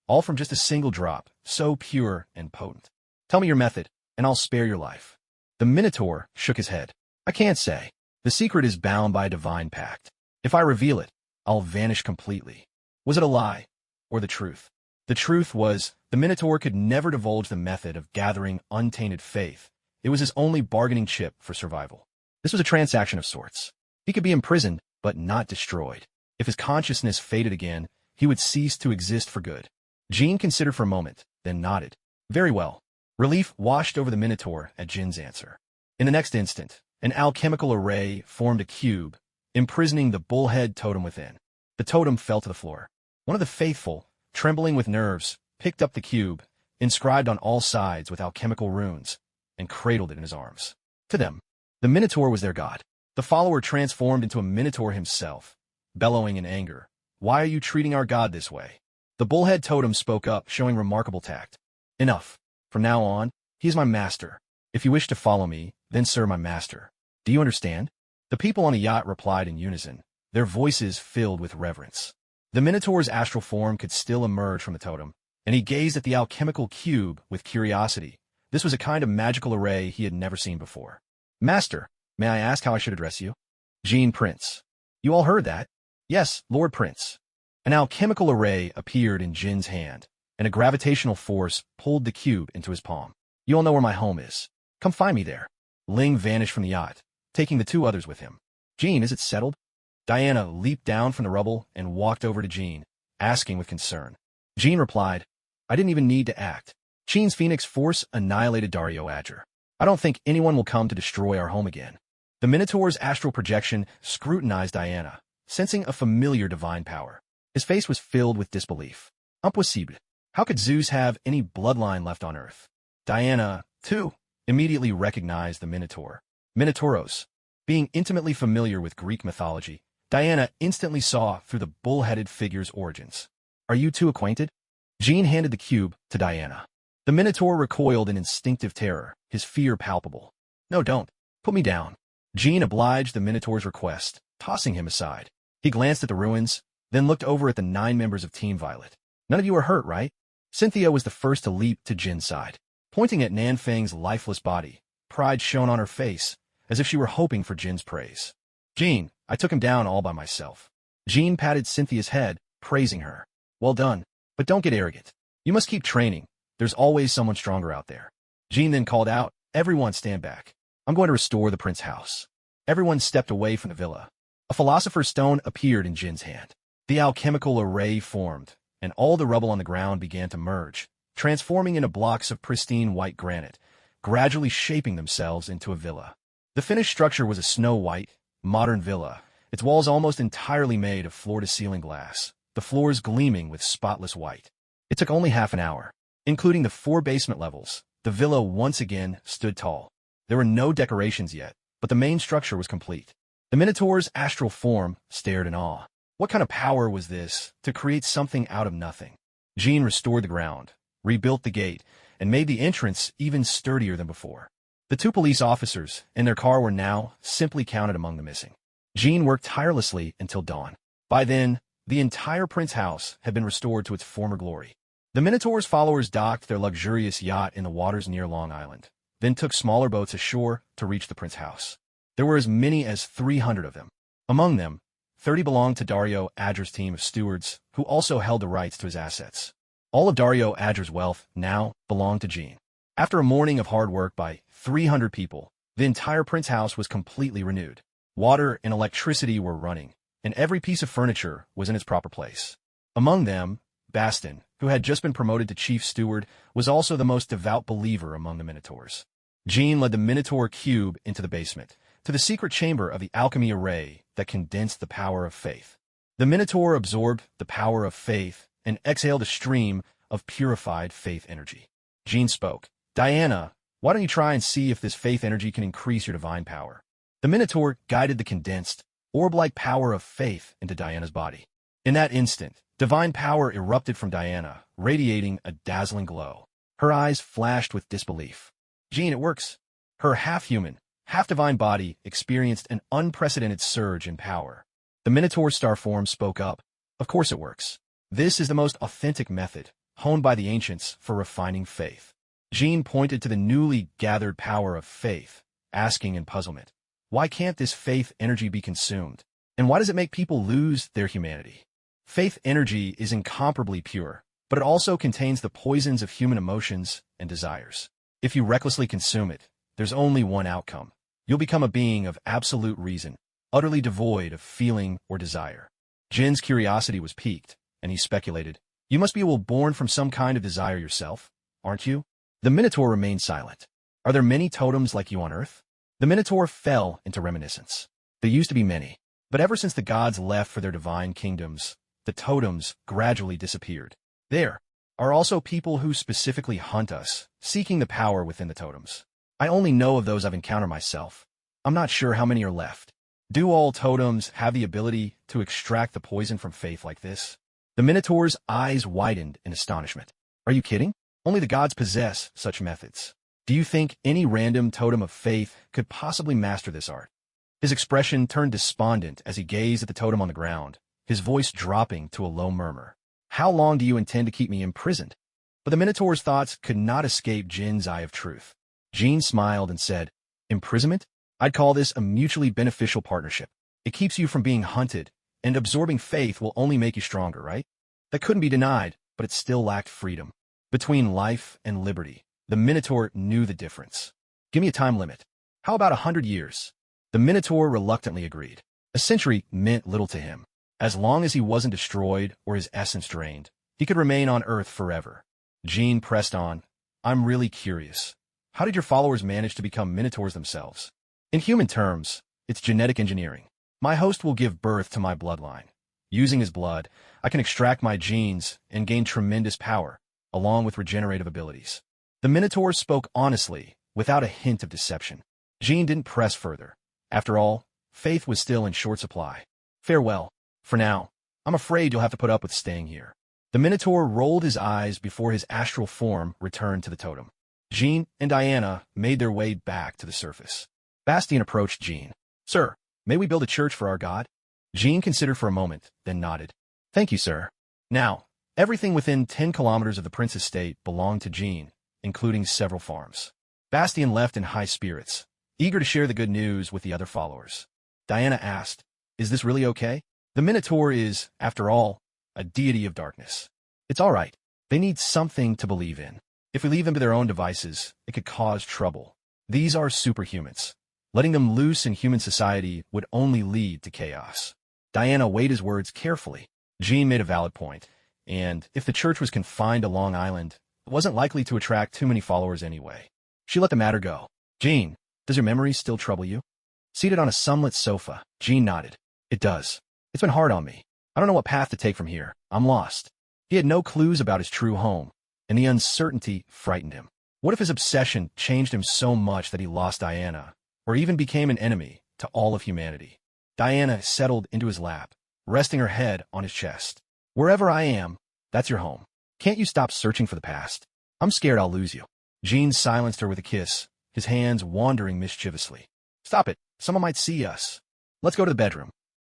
all from just a single drop, so pure and potent. Tell me your method, and I'll spare your life. The Minotaur shook his head. I can't say. The secret is bound by a divine pact. If I reveal it, I'll vanish completely. Was it a lie, or the truth? The truth was, the Minotaur could never divulge the method of gathering untainted faith. It was his only bargaining chip for survival. This was a transaction of sorts. He could be imprisoned, but not destroyed. If his consciousness faded again, he would cease to exist for good. Jin considered for a moment, then nodded. Very well. Relief washed over the Minotaur at Jin's answer. In the next instant, an alchemical array formed a cube, imprisoning the bullhead totem within. The totem fell to the floor. One of the faithful, trembling with nerves, picked up the cube, inscribed on all sides with alchemical runes, and cradled it in his arms. To them, the Minotaur was their god. The follower transformed into a Minotaur himself, bellowing in anger. Why are you treating our god this way? The bullhead totem spoke up, showing remarkable tact. Enough. From now on, he is my master. If you wish to follow me, then serve my master. Do you understand? The people on the yacht replied in unison, their voices filled with reverence. The Minotaur's astral form could still emerge from the totem, and he gazed at the alchemical cube with curiosity. This was a kind of magical array he had never seen before. Master, may I ask how I should address you? Jin Prince. You all heard that? Yes, Lord Prince. An alchemical array appeared in Jin's hand, and a gravitational force pulled the cube into his palm. You all know where my home is. Come find me there. Ling vanished from the yacht, taking the two others with him. Jin, is it settled? Diana leaped down from the rubble and walked over to Jin, asking with concern. Jin replied, I didn't even need to act. Jin's phoenix force annihilated Dario Azure. I don't think anyone will come to destroy our home again. The Minotaur's astral projection scrutinized Diana, sensing a familiar divine power. His face was filled with disbelief. Impossible. How could Zeus have any bloodline left on Earth? Diana, too, immediately recognized the Minotaur. Minotauros. Being intimately familiar with Greek mythology, Diana instantly saw through the bull-headed figure's origins. Are you two acquainted? Jin handed the cube to Diana. The Minotaur recoiled in instinctive terror, his fear palpable. No, don't. Put me down. Jin obliged the Minotaur's request, tossing him aside. He glanced at the ruins, then looked over at the 9 members of Team Violet. None of you are hurt, right? Cynthia was the first to leap to Jin's side. Pointing at Nanfang's lifeless body, pride shone on her face, as if she were hoping for Jin's praise. Jin, I took him down all by myself. Jin patted Cynthia's head, praising her. Well done, but don't get arrogant. You must keep training. There's always someone stronger out there. Jin then called out, everyone stand back. I'm going to restore the prince's house. Everyone stepped away from the villa. A philosopher's stone appeared in Jin's hand. The alchemical array formed, and all the rubble on the ground began to merge, transforming into blocks of pristine white granite, gradually shaping themselves into a villa. The finished structure was a snow-white, modern villa, its walls almost entirely made of floor-to-ceiling glass, the floors gleaming with spotless white. It took only half an hour. Including the 4 basement levels, the villa once again stood tall. There were no decorations yet, but the main structure was complete. The Minotaur's astral form stared in awe. What kind of power was this to create something out of nothing? Jin restored the ground, rebuilt the gate, and made the entrance even sturdier than before. The 2 police officers and their car were now simply counted among the missing. Jin worked tirelessly until dawn. By then, the entire Prince house had been restored to its former glory. The Minotaur's followers docked their luxurious yacht in the waters near Long Island, then took smaller boats ashore to reach the Prince house. There were as many as 300 of them. Among them, 30 belonged to Dario Azure's team of stewards, who also held the rights to his assets. All of Dario Azure's wealth now belonged to Jin. After a morning of hard work by 300 people, the entire Prince house was completely renewed. Water and electricity were running, and every piece of furniture was in its proper place. Among them, Baston, who had just been promoted to chief steward, was also the most devout believer among the Minotaurs. Jin led the Minotaur cube into the basement, to the secret chamber of the alchemy array that condensed the power of faith. The Minotaur absorbed the power of faith and exhaled a stream of purified faith energy. Jin spoke. Diana, why don't you try and see if this faith energy can increase your divine power? The Minotaur guided the condensed, orb-like power of faith into Diana's body. In that instant, Divine power erupted from Diana, radiating a dazzling glow. Her eyes flashed with disbelief. Jean, it works. Her half-human, half-divine body experienced an unprecedented surge in power. The Minotaur star form spoke up. Of course it works. This is the most authentic method, honed by the ancients for refining faith. Jean pointed to the newly gathered power of faith, asking in puzzlement, why can't this faith energy be consumed? And why does it make people lose their humanity? Faith energy is incomparably pure, but it also contains the poisons of human emotions and desires. If you recklessly consume it, there's only one outcome. You'll become a being of absolute reason, utterly devoid of feeling or desire. Jin's curiosity was piqued, and he speculated, you must be born from some kind of desire yourself, aren't you? The Minotaur remained silent. Are there many totems like you on Earth? The Minotaur fell into reminiscence. There used to be many, but ever since the gods left for their divine kingdoms, the totems gradually disappeared. There are also people who specifically hunt us, seeking the power within the totems. I only know of those I've encountered myself. I'm not sure how many are left. Do all totems have the ability to extract the poison from faith like this? The Minotaur's eyes widened in astonishment. Are you kidding? Only the gods possess such methods. Do you think any random totem of faith could possibly master this art? His expression turned despondent as he gazed at the totem on the ground, his voice dropping to a low murmur. How long do you intend to keep me imprisoned? But the Minotaur's thoughts could not escape Jin's eye of truth. Jin smiled and said, imprisonment? I'd call this a mutually beneficial partnership. It keeps you from being hunted, and absorbing faith will only make you stronger, right? That couldn't be denied, but it still lacked freedom. Between life and liberty, the Minotaur knew the difference. Give me a time limit. How about 100 years? The Minotaur reluctantly agreed. A century meant little to him. As long as he wasn't destroyed or his essence drained, he could remain on Earth forever. Jean pressed on. I'm really curious. How did your followers manage to become Minotaurs themselves? In human terms, it's genetic engineering. My host will give birth to my bloodline. Using his blood, I can extract my genes and gain tremendous power, along with regenerative abilities. The Minotaur spoke honestly, without a hint of deception. Jean didn't press further. After all, faith was still in short supply. Farewell. For now, I'm afraid you'll have to put up with staying here. The Minotaur rolled his eyes before his astral form returned to the totem. Jean and Diana made their way back to the surface. Bastien approached Jean. Sir, may we build a church for our god? Jean considered for a moment, then nodded. Thank you, sir. Now, everything within 10 kilometers of the prince's estate belonged to Jean, including several farms. Bastien left in high spirits, eager to share the good news with the other followers. Diana asked, is this really okay? The Minotaur is, after all, a deity of darkness. It's all right. They need something to believe in. If we leave them to their own devices, it could cause trouble. These are superhumans. Letting them loose in human society would only lead to chaos. Diana weighed his words carefully. Jean made a valid point, and if the church was confined to Long Island, it wasn't likely to attract too many followers anyway. She let the matter go. Jean, does your memory still trouble you? Seated on a sunlit sofa, Jean nodded. It does. It's been hard on me. I don't know what path to take from here. I'm lost. He had no clues about his true home, and the uncertainty frightened him. What if his obsession changed him so much that he lost Diana, or even became an enemy to all of humanity? Diana settled into his lap, resting her head on his chest. Wherever I am, that's your home. Can't you stop searching for the past? I'm scared I'll lose you. Jean silenced her with a kiss, his hands wandering mischievously. Stop it. Someone might see us. Let's go to the bedroom.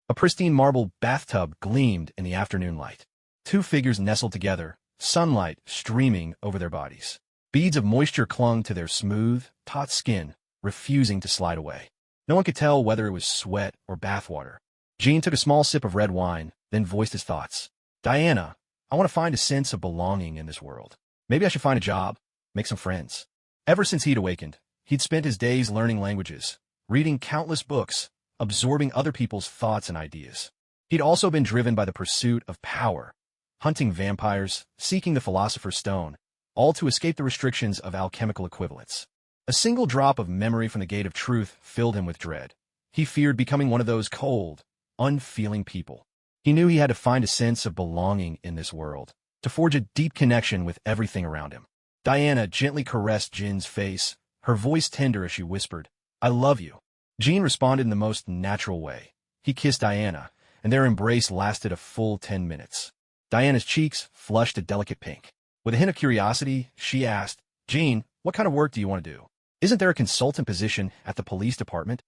A pristine marble bathtub gleamed in the afternoon light. Two figures nestled together, sunlight streaming over their bodies. Beads of moisture clung to their smooth, taut skin, refusing to slide away. No one could tell whether it was sweat or bathwater. Jean took a small sip of red wine, then voiced his thoughts. Diana, I want to find a sense of belonging in this world. Maybe I should find a job, make some friends. Ever since he'd awakened, he'd spent his days learning languages, reading countless books, absorbing other people's thoughts and ideas. He'd also been driven by the pursuit of power, hunting vampires, seeking the Philosopher's Stone, all to escape the restrictions of alchemical equivalents. A single drop of memory from the Gate of Truth filled him with dread. He feared becoming one of those cold, unfeeling people. He knew he had to find a sense of belonging in this world, to forge a deep connection with everything around him. Diana gently caressed Jin's face, her voice tender as she whispered, I love you. Jean responded in the most natural way. He kissed Diana, and their embrace lasted a full 10 minutes. Diana's cheeks flushed a delicate pink. With a hint of curiosity, she asked, Jean, what kind of work do you want to do? Isn't there a consultant position at the police department?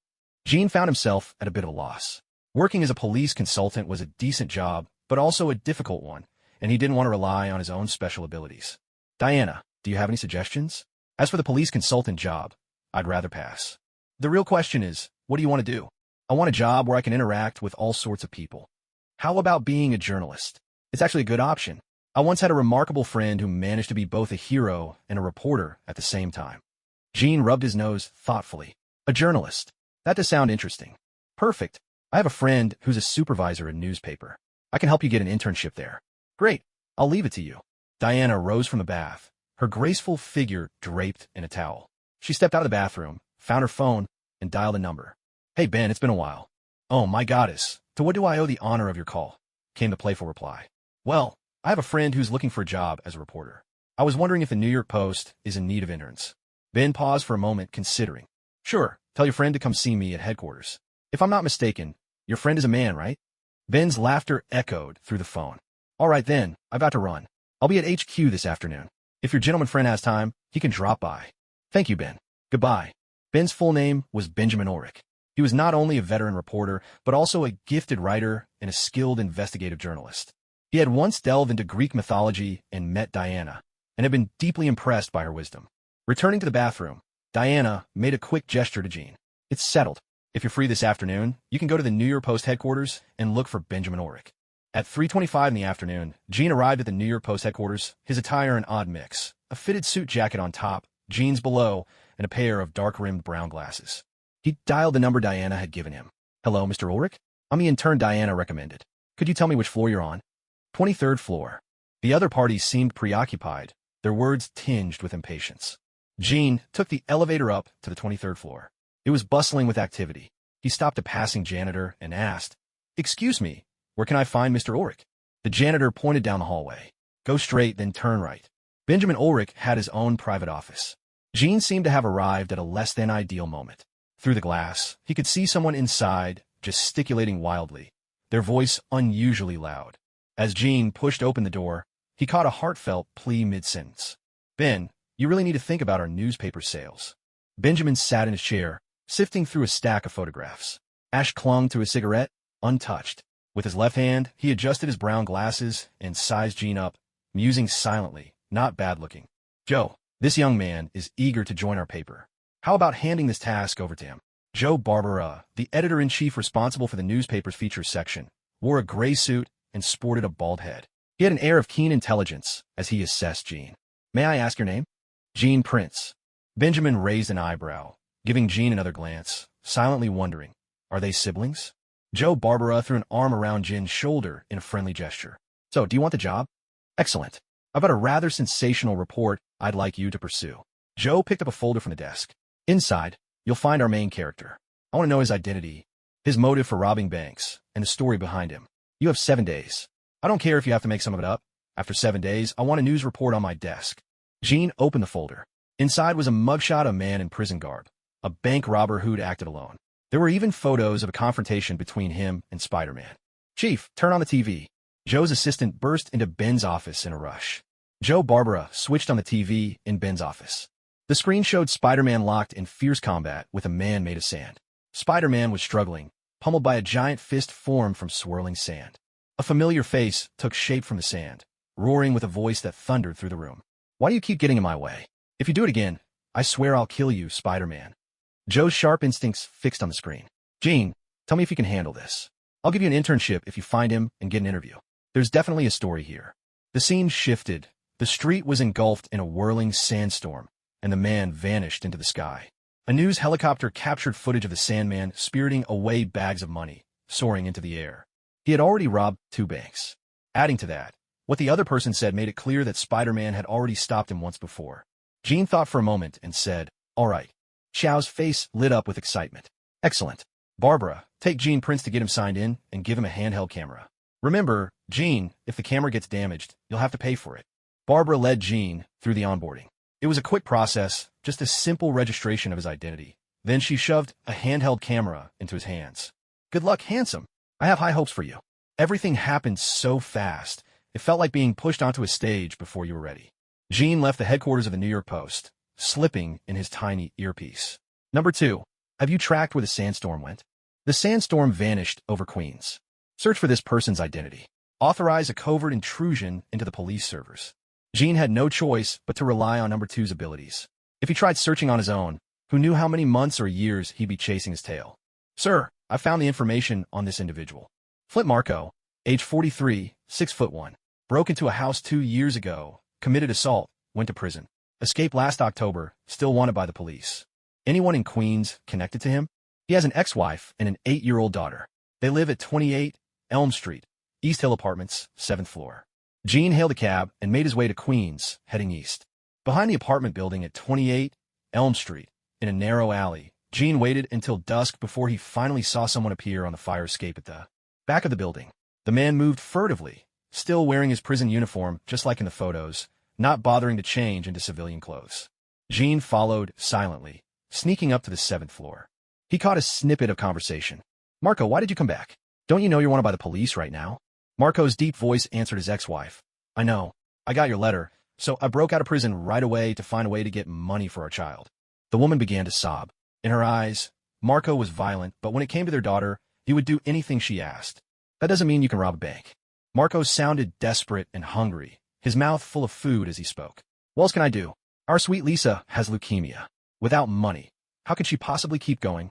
Jean found himself at a bit of a loss. Working as a police consultant was a decent job, but also a difficult one, and he didn't want to rely on his own special abilities. Diana, do you have any suggestions? As for the police consultant job, I'd rather pass. The real question is, what do you want to do? I want a job where I can interact with all sorts of people. How about being a journalist? It's actually a good option. I once had a remarkable friend who managed to be both a hero and a reporter at the same time. Jean rubbed his nose thoughtfully. A journalist. That does sound interesting. Perfect. I have a friend who's a supervisor in a newspaper. I can help you get an internship there. Great. I'll leave it to you. Diana rose from the bath, her graceful figure draped in a towel. She stepped out of the bathroom, found her phone, and dialed a number. Hey, Ben, it's been a while. Oh, my goddess. To what do I owe the honor of your call? Came the playful reply. Well, I have a friend who's looking for a job as a reporter. I was wondering if the New York Post is in need of interns. Ben paused for a moment, considering. Sure, tell your friend to come see me at headquarters. If I'm not mistaken, your friend is a man, right? Ben's laughter echoed through the phone. All right then, I've got to run. I'll be at HQ this afternoon. If your gentleman friend has time, he can drop by. Thank you, Ben. Goodbye. Ben's full name was Benjamin Ulrich. He was not only a veteran reporter, but also a gifted writer and a skilled investigative journalist. He had once delved into Greek mythology and met Diana, and had been deeply impressed by her wisdom. Returning to the bathroom, Diana made a quick gesture to Jean. It's settled. If you're free this afternoon, you can go to the New York Post headquarters and look for Benjamin Ulrich. At 3:25 in the afternoon, Jean arrived at the New York Post headquarters, his attire an odd mix, a fitted suit jacket on top, jeans below, and a pair of dark-rimmed brown glasses. He dialed the number Diana had given him. Hello, Mr. Ulrich? I'm the intern Diana recommended. Could you tell me which floor you're on? 23rd floor. The other parties seemed preoccupied, their words tinged with impatience. Jean took the elevator up to the 23rd floor. It was bustling with activity. He stopped a passing janitor and asked, Excuse me, where can I find Mr. Ulrich? The janitor pointed down the hallway. Go straight, then turn right. Benjamin Ulrich had his own private office. Jean seemed to have arrived at a less-than-ideal moment. Through the glass, he could see someone inside, gesticulating wildly, their voice unusually loud. As Jean pushed open the door, he caught a heartfelt plea mid-sentence. Ben, you really need to think about our newspaper sales. Benjamin sat in his chair, sifting through a stack of photographs. Ash clung to his cigarette, untouched. With his left hand, he adjusted his brown glasses and sized Jean up, musing silently, not bad-looking. Joe, this young man is eager to join our paper. How about handing this task over to him? Joe Barbara, the editor-in-chief responsible for the newspaper's features section, wore a gray suit and sported a bald head. He had an air of keen intelligence as he assessed Jean. May I ask your name? Jean Prince. Benjamin raised an eyebrow, giving Jean another glance, silently wondering, are they siblings? Joe Barbara threw an arm around Jean's shoulder in a friendly gesture. So, do you want the job? Excellent. I've got a rather sensational report I'd like you to pursue. Joe picked up a folder from the desk. Inside, you'll find our main character. I want to know his identity, his motive for robbing banks, and the story behind him. You have 7 days. I don't care if you have to make some of it up. After 7 days, I want a news report on my desk. Jean opened the folder. Inside was a mugshot of a man in prison garb, a bank robber who'd acted alone. There were even photos of a confrontation between him and Spider-Man. Chief, turn on the TV. Joe's assistant burst into Ben's office in a rush. Joe Barbara switched on the TV in Ben's office. The screen showed Spider-Man locked in fierce combat with a man made of sand. Spider-Man was struggling, pummeled by a giant fist formed from swirling sand. A familiar face took shape from the sand, roaring with a voice that thundered through the room. Why do you keep getting in my way? If you do it again, I swear I'll kill you, Spider-Man. Joe's sharp instincts fixed on the screen. Jean, tell me if you can handle this. I'll give you an internship if you find him and get an interview. There's definitely a story here. The scene shifted. The street was engulfed in a whirling sandstorm, and the man vanished into the sky. A news helicopter captured footage of the Sandman spiriting away bags of money, soaring into the air. He had already robbed 2 banks. Adding to that, what the other person said made it clear that Spider-Man had already stopped him once before. Jean thought for a moment and said, All right. Xiao's face lit up with excitement. Excellent. Barbara, take Jean Prince to get him signed in and give him a handheld camera. Remember, Jean, if the camera gets damaged, you'll have to pay for it. Barbara led Jean through the onboarding. It was a quick process, just a simple registration of his identity. Then she shoved a handheld camera into his hands. Good luck, handsome. I have high hopes for you. Everything happened so fast, It felt like being pushed onto a stage before you were ready. Jean left the headquarters of the New York Post, slipping in his tiny earpiece. Number 2. Have you tracked where the sandstorm went? The sandstorm vanished over Queens. Search for this person's identity. Authorize a covert intrusion into the police servers. Jean had no choice but to rely on number 2's abilities. If he tried searching on his own, who knew how many months or years he'd be chasing his tail? Sir, I found the information on this individual. Flint Marco, age 43, 6'1", broke into a house 2 years ago, committed assault, went to prison. Escaped last October, still wanted by the police. Anyone in Queens connected to him? He has an ex-wife and an 8-year-old daughter. They live at 28 Elm Street, East Hill Apartments, 7th floor. Jean hailed a cab and made his way to Queens, heading east. Behind the apartment building at 28 Elm Street, in a narrow alley, Jean waited until dusk before he finally saw someone appear on the fire escape at the back of the building. The man moved furtively, still wearing his prison uniform just like in the photos, not bothering to change into civilian clothes. Jean followed silently, sneaking up to the 7th floor. He caught a snippet of conversation. Marco, why did you come back? Don't you know you're wanted by the police right now? Marco's deep voice answered his ex-wife. I know. I got your letter, so I broke out of prison right away to find a way to get money for our child. The woman began to sob. In her eyes, Marco was violent, but when it came to their daughter, he would do anything she asked. That doesn't mean you can rob a bank. Marco sounded desperate and hungry, his mouth full of food as he spoke. What else can I do? Our sweet Lisa has leukemia. Without money, how could she possibly keep going?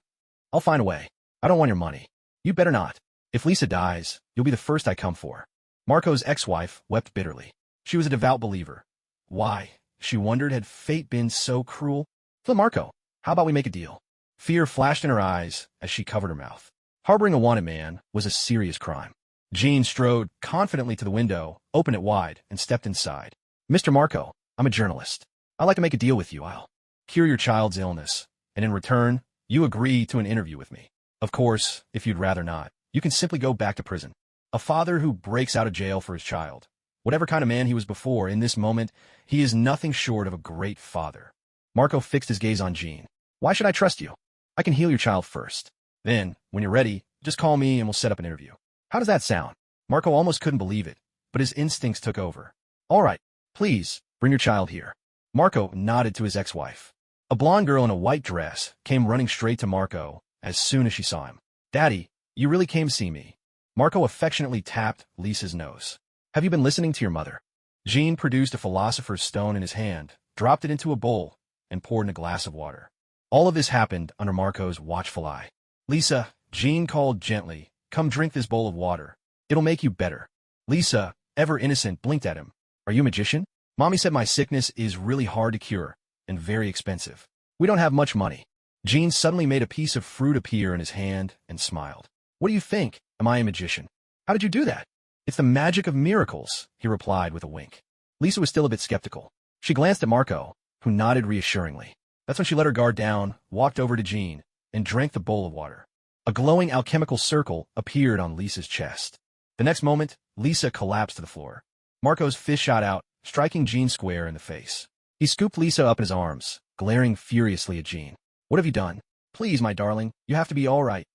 I'll find a way. I don't want your money. You better not. If Lisa dies, you'll be the first I come for. Marco's ex-wife wept bitterly. She was a devout believer. Why, she wondered, had fate been so cruel? Flint Marco, how about we make a deal? Fear flashed in her eyes as she covered her mouth. Harboring a wanted man was a serious crime. Jean strode confidently to the window, opened it wide, and stepped inside. Mr. Marco, I'm a journalist. I'd like to make a deal with you. I'll cure your child's illness, and in return, you agree to an interview with me. Of course, if you'd rather not, you can simply go back to prison. A father who breaks out of jail for his child. Whatever kind of man he was before, in this moment, he is nothing short of a great father. Marco fixed his gaze on Jean. Why should I trust you? I can heal your child first. Then, when you're ready, just call me and we'll set up an interview. How does that sound? Marco almost couldn't believe it, but his instincts took over. All right, please, bring your child here. Marco nodded to his ex-wife. A blonde girl in a white dress came running straight to Marco as soon as she saw him. Daddy, you really came to see me. Marco affectionately tapped Lisa's nose. Have you been listening to your mother? Jean produced a philosopher's stone in his hand, dropped it into a bowl, and poured in a glass of water. All of this happened under Marco's watchful eye. Lisa, Jean called gently, come drink this bowl of water. It'll make you better. Lisa, ever innocent, blinked at him. Are you a magician? Mommy said my sickness is really hard to cure and very expensive. We don't have much money. Jean suddenly made a piece of fruit appear in his hand and smiled. What do you think? Am I a magician? How did you do that? It's the magic of miracles, he replied with a wink. Lisa was still a bit skeptical. She glanced at Marco, who nodded reassuringly. That's when she let her guard down, walked over to Jean, and drank the bowl of water. A glowing alchemical circle appeared on Lisa's chest. The next moment, Lisa collapsed to the floor. Marco's fist shot out, striking Jean square in the face. He scooped Lisa up in his arms, glaring furiously at Jean. What have you done? Please, my darling, you have to be all right.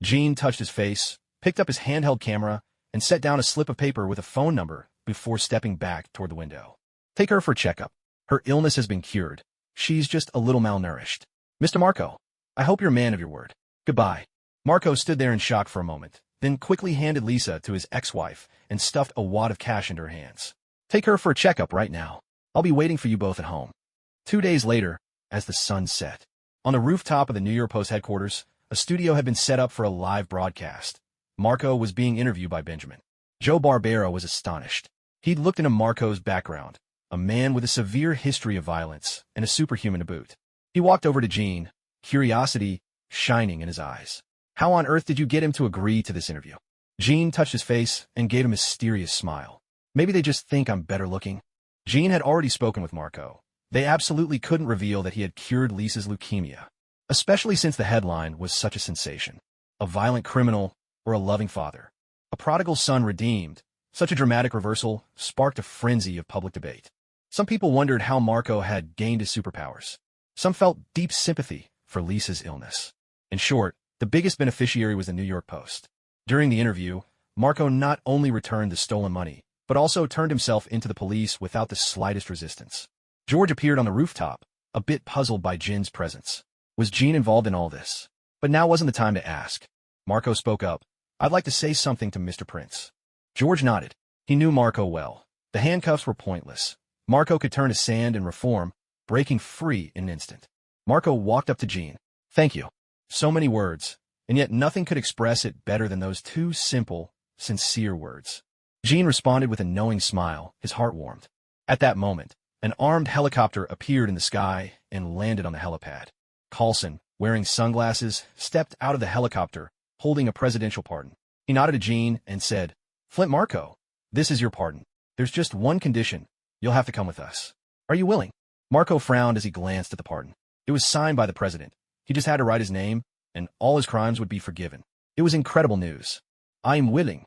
Jean touched his face, picked up his handheld camera, and set down a slip of paper with a phone number before stepping back toward the window. Take her for a checkup. Her illness has been cured. She's just a little malnourished. Mr. Marco, I hope you're a man of your word. Goodbye. Marco stood there in shock for a moment, then quickly handed Lisa to his ex-wife and stuffed a wad of cash into her hands. Take her for a checkup right now. I'll be waiting for you both at home. 2 days later, as the sun set, on the rooftop of the New York Post headquarters, a studio had been set up for a live broadcast. Marco was being interviewed by Benjamin. Joe Barbera was astonished. He'd looked into Marco's background, a man with a severe history of violence and a superhuman to boot. He walked over to Jean, curiosity shining in his eyes. How on earth did you get him to agree to this interview? Jean touched his face and gave a mysterious smile. Maybe they just think I'm better looking. Jean had already spoken with Marco. They absolutely couldn't reveal that he had cured Lisa's leukemia, especially since the headline was such a sensation. A violent criminal or a loving father. A prodigal son redeemed. Such a dramatic reversal sparked a frenzy of public debate. Some people wondered how Marco had gained his superpowers. Some felt deep sympathy for Lisa's illness. In short, the biggest beneficiary was the New York Post. During the interview, Marco not only returned the stolen money, but also turned himself into the police without the slightest resistance. George appeared on the rooftop, a bit puzzled by Jin's presence. Was Jean involved in all this? But now wasn't the time to ask. Marco spoke up. I'd like to say something to Mr. Prince. George nodded. He knew Marco well. The handcuffs were pointless. Marco could turn to sand and reform, breaking free in an instant. Marco walked up to Jean. Thank you. So many words, and yet nothing could express it better than those two simple, sincere words. Jean responded with a knowing smile, his heart warmed. At that moment, an armed helicopter appeared in the sky and landed on the helipad. Coulson, wearing sunglasses, stepped out of the helicopter, holding a presidential pardon. He nodded to Jean and said, Flint Marco, this is your pardon. There's just one condition. You'll have to come with us. Are you willing? Marco frowned as he glanced at the pardon. It was signed by the president. He just had to write his name, and all his crimes would be forgiven. It was incredible news. I'm willing.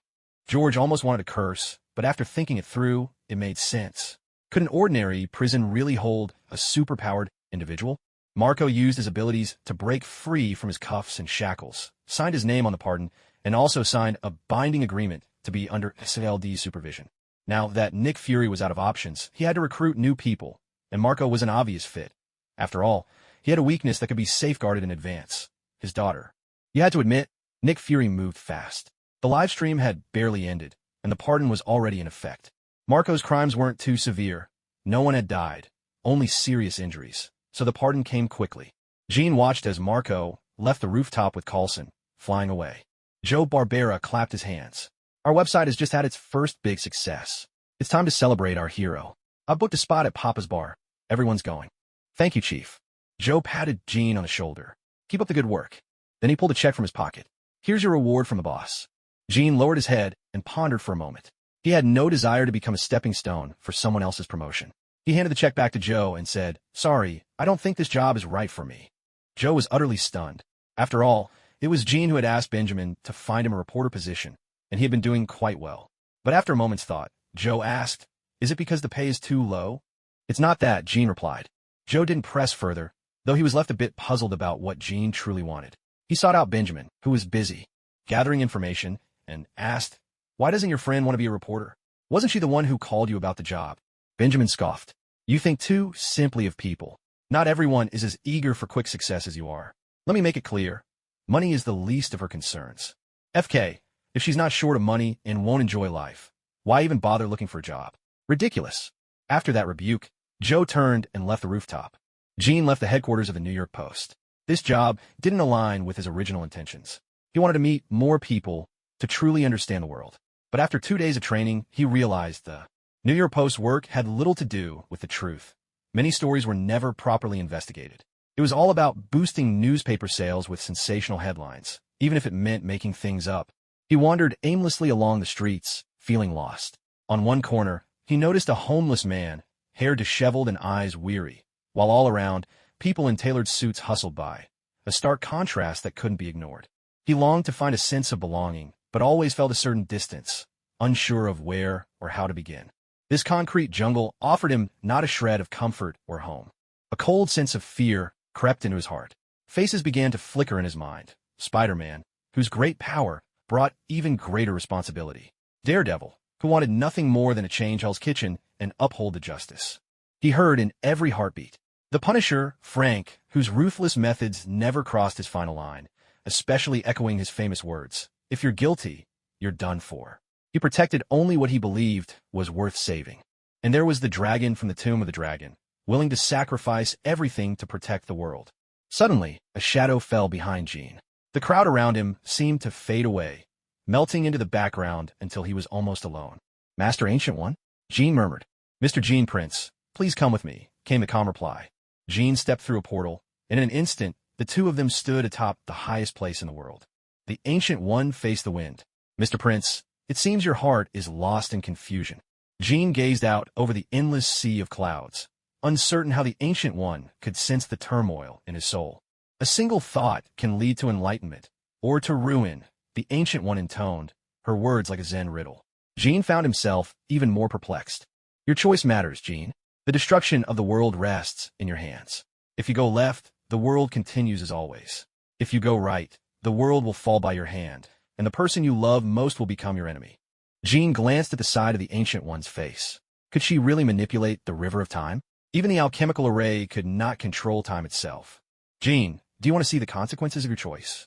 George almost wanted to curse, but after thinking it through, it made sense. Could an ordinary prison really hold a superpowered individual? Marco used his abilities to break free from his cuffs and shackles, signed his name on the pardon, and also signed a binding agreement to be under SLD's supervision. Now that Nick Fury was out of options, he had to recruit new people, and Marco was an obvious fit. After all, he had a weakness that could be safeguarded in advance. His daughter. You had to admit, Nick Fury moved fast. The live stream had barely ended, and the pardon was already in effect. Marco's crimes weren't too severe. No one had died, only serious injuries, so the pardon came quickly. Jean watched as Marco left the rooftop with Coulson, flying away. Joe Barbera clapped his hands. Our website has just had its first big success. It's time to celebrate our hero. I've booked a spot at Papa's Bar. Everyone's going. Thank you, Chief. Joe patted Jean on the shoulder. Keep up the good work. Then he pulled a check from his pocket. Here's your reward from the boss. Jean lowered his head and pondered for a moment. He had no desire to become a stepping stone for someone else's promotion. He handed the check back to Joe and said, Sorry, I don't think this job is right for me. Joe was utterly stunned. After all, it was Jean who had asked Benjamin to find him a reporter position, and he had been doing quite well. But after a moment's thought, Joe asked, Is it because the pay is too low? It's not that, Jean replied. Joe didn't press further, though he was left a bit puzzled about what Jean truly wanted. He sought out Benjamin, who was busy, gathering information, and asked, Why doesn't your friend want to be a reporter? Wasn't she the one who called you about the job? Benjamin scoffed. You think too simply of people. Not everyone is as eager for quick success as you are. Let me make it clear. Money is the least of her concerns. FK, if she's not short of money and won't enjoy life, why even bother looking for a job? Ridiculous. After that rebuke, Joe turned and left the rooftop. Jean left the headquarters of the New York Post. This job didn't align with his original intentions. He wanted to meet more people to truly understand the world. But after 2 days of training, he realized the New York Post work had little to do with the truth. Many stories were never properly investigated. It was all about boosting newspaper sales with sensational headlines, even if it meant making things up. He wandered aimlessly along the streets, feeling lost. On one corner, he noticed a homeless man, hair disheveled and eyes weary, while all around, people in tailored suits hustled by, a stark contrast that couldn't be ignored. He longed to find a sense of belonging, but always felt a certain distance, unsure of where or how to begin. This concrete jungle offered him not a shred of comfort or home. A cold sense of fear crept into his heart. Faces began to flicker in his mind. Spider-Man, whose great power brought even greater responsibility. Daredevil, who wanted nothing more than to change Hell's Kitchen and uphold the justice. He heard in every heartbeat. The Punisher, Frank, whose ruthless methods never crossed his final line, especially echoing his famous words, If you're guilty, you're done for. He protected only what he believed was worth saving. And there was the dragon from the Tomb of the Dragon, willing to sacrifice everything to protect the world. Suddenly, a shadow fell behind Jean. The crowd around him seemed to fade away, melting into the background until he was almost alone. Master Ancient One? Jean murmured. Mr. Jean Prince, please come with me, came the calm reply. Jean stepped through a portal, and in an instant, the two of them stood atop the highest place in the world. The Ancient One faced the wind. Mr. Prince, it seems your heart is lost in confusion. Jean gazed out over the endless sea of clouds, uncertain how the Ancient One could sense the turmoil in his soul. A single thought can lead to enlightenment, or to ruin, the Ancient One intoned, her words like a Zen riddle. Jean found himself even more perplexed. Your choice matters, Jean. The destruction of the world rests in your hands. If you go left, the world continues as always. If you go right, the world will fall by your hand, and the person you love most will become your enemy. Jean glanced at the side of the Ancient One's face. Could she really manipulate the river of time? Even the alchemical array could not control time itself. Jean, do you want to see the consequences of your choice?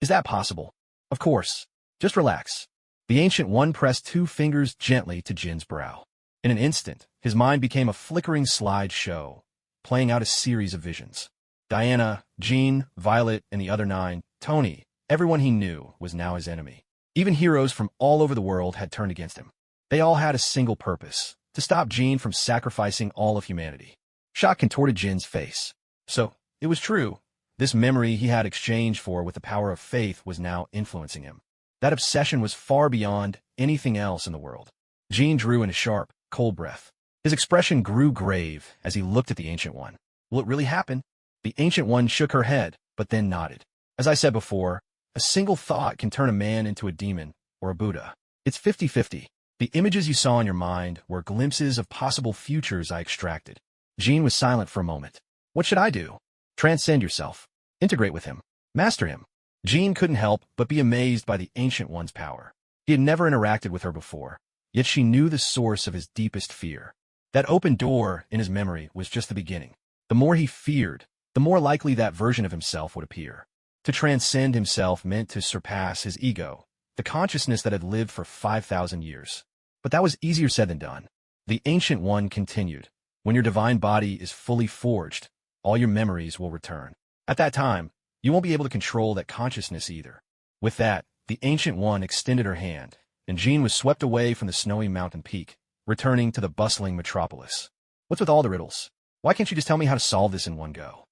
Is that possible? Of course. Just relax. The Ancient One pressed 2 fingers gently to Jin's brow. In an instant, his mind became a flickering slideshow, playing out a series of visions. Diana, Jean, Violet, and the other 9, Tony, everyone he knew was now his enemy. Even heroes from all over the world had turned against him. They all had a single purpose, to stop Jean from sacrificing all of humanity. Shock contorted Jin's face. So, it was true. This memory he had exchanged for with the power of faith was now influencing him. That obsession was far beyond anything else in the world. Jean drew in a sharp, cold breath. His expression grew grave as he looked at the Ancient One. Will it really happen? The Ancient One shook her head, but then nodded. As I said before, a single thought can turn a man into a demon or a Buddha. It's 50-50. The images you saw in your mind were glimpses of possible futures I extracted. Jean was silent for a moment. What should I do? Transcend yourself. Integrate with him. Master him. Jean couldn't help but be amazed by the Ancient One's power. He had never interacted with her before, yet she knew the source of his deepest fear. That open door in his memory was just the beginning. The more he feared, the more likely that version of himself would appear. To transcend himself meant to surpass his ego, the consciousness that had lived for 5,000 years. But that was easier said than done. The Ancient One continued. When your divine body is fully forged, all your memories will return. At that time, you won't be able to control that consciousness either. With that, the Ancient One extended her hand, and Jean was swept away from the snowy mountain peak, returning to the bustling metropolis. What's with all the riddles? Why can't you just tell me how to solve this in one go?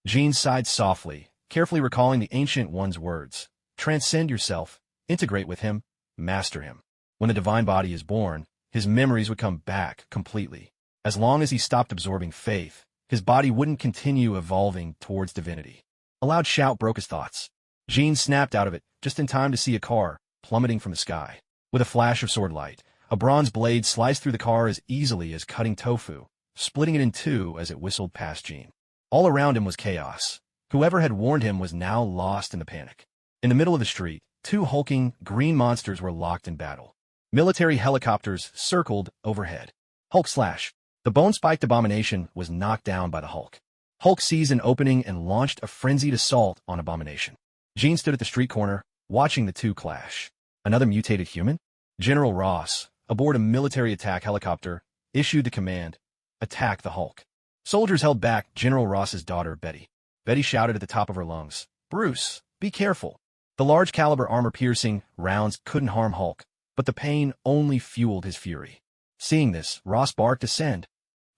Jean sighed softly, carefully recalling the Ancient One's words. Transcend yourself, integrate with him, master him. When the divine body is born, his memories would come back completely. As long as he stopped absorbing faith, his body wouldn't continue evolving towards divinity. A loud shout broke his thoughts. Jean snapped out of it, just in time to see a car plummeting from the sky. With a flash of sword light, a bronze blade sliced through the car as easily as cutting tofu, splitting it in two as it whistled past Jean. All around him was chaos. Whoever had warned him was now lost in the panic. In the middle of the street, 2 hulking, green monsters were locked in battle. Military helicopters circled overhead. Hulk slash. The bone-spiked abomination was knocked down by the Hulk. Hulk seized an opening and launched a frenzied assault on Abomination. Jean stood at the street corner, watching the 2 clash. Another mutated human? General Ross, aboard a military attack helicopter, issued the command, attack the Hulk. Soldiers held back General Ross's daughter, Betty. Betty shouted at the top of her lungs, Bruce, be careful. The large-caliber armor-piercing rounds couldn't harm Hulk, but the pain only fueled his fury. Seeing this, Ross barked to send.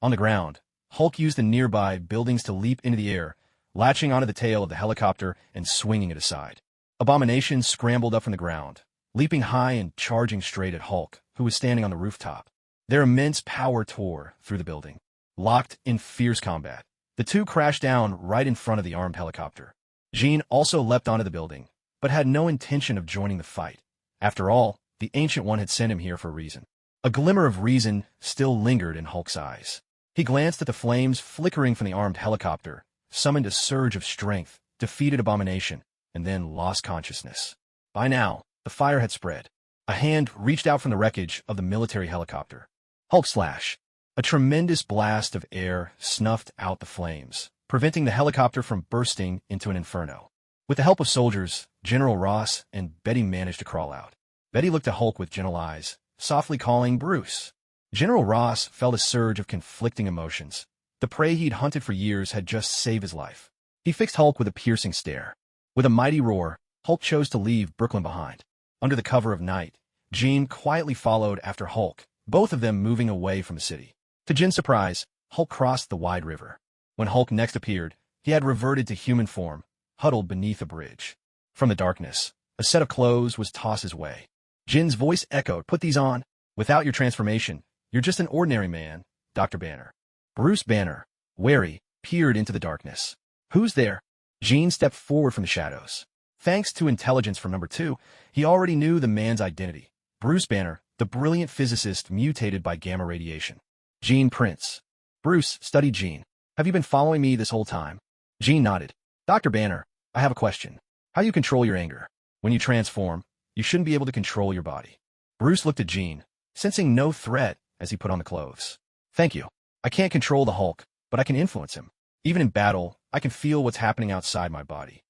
On the ground, Hulk used the nearby buildings to leap into the air, latching onto the tail of the helicopter and swinging it aside. Abomination scrambled up from the ground, leaping high and charging straight at Hulk, who was standing on the rooftop. Their immense power tore through the building. Locked in fierce combat, the 2 crashed down right in front of the armed helicopter. Jean also leapt onto the building, but had no intention of joining the fight. After all, the Ancient One had sent him here for a reason. A glimmer of reason still lingered in Hulk's eyes. He glanced at the flames flickering from the armed helicopter, summoned a surge of strength, defeated Abomination, and then lost consciousness. By now, the fire had spread. A hand reached out from the wreckage of the military helicopter. Hulk slash. A tremendous blast of air snuffed out the flames, preventing the helicopter from bursting into an inferno. With the help of soldiers, General Ross and Betty managed to crawl out. Betty looked at Hulk with gentle eyes, softly calling Bruce. General Ross felt a surge of conflicting emotions. The prey he'd hunted for years had just saved his life. He fixed Hulk with a piercing stare. With a mighty roar, Hulk chose to leave Brooklyn behind. Under the cover of night, Jean quietly followed after Hulk, both of them moving away from the city. To Jin's surprise, Hulk crossed the wide river. When Hulk next appeared, he had reverted to human form, huddled beneath a bridge. From the darkness, a set of clothes was tossed his way. Jin's voice echoed, "Put these on. Without your transformation, you're just an ordinary man, Dr. Banner." Bruce Banner, wary, peered into the darkness. "Who's there?" Jean stepped forward from the shadows. Thanks to intelligence from number 2, he already knew the man's identity. Bruce Banner, the brilliant physicist mutated by gamma radiation. Jean Prince. Bruce studied Jean. "Have you been following me this whole time?" Jean nodded. "Dr. Banner, I have a question. How do you control your anger? When you transform, you shouldn't be able to control your body." Bruce looked at Jean, sensing no threat as he put on the clothes. Thank you. I can't control the Hulk, but I can influence him. Even in battle, I can feel what's happening outside my body.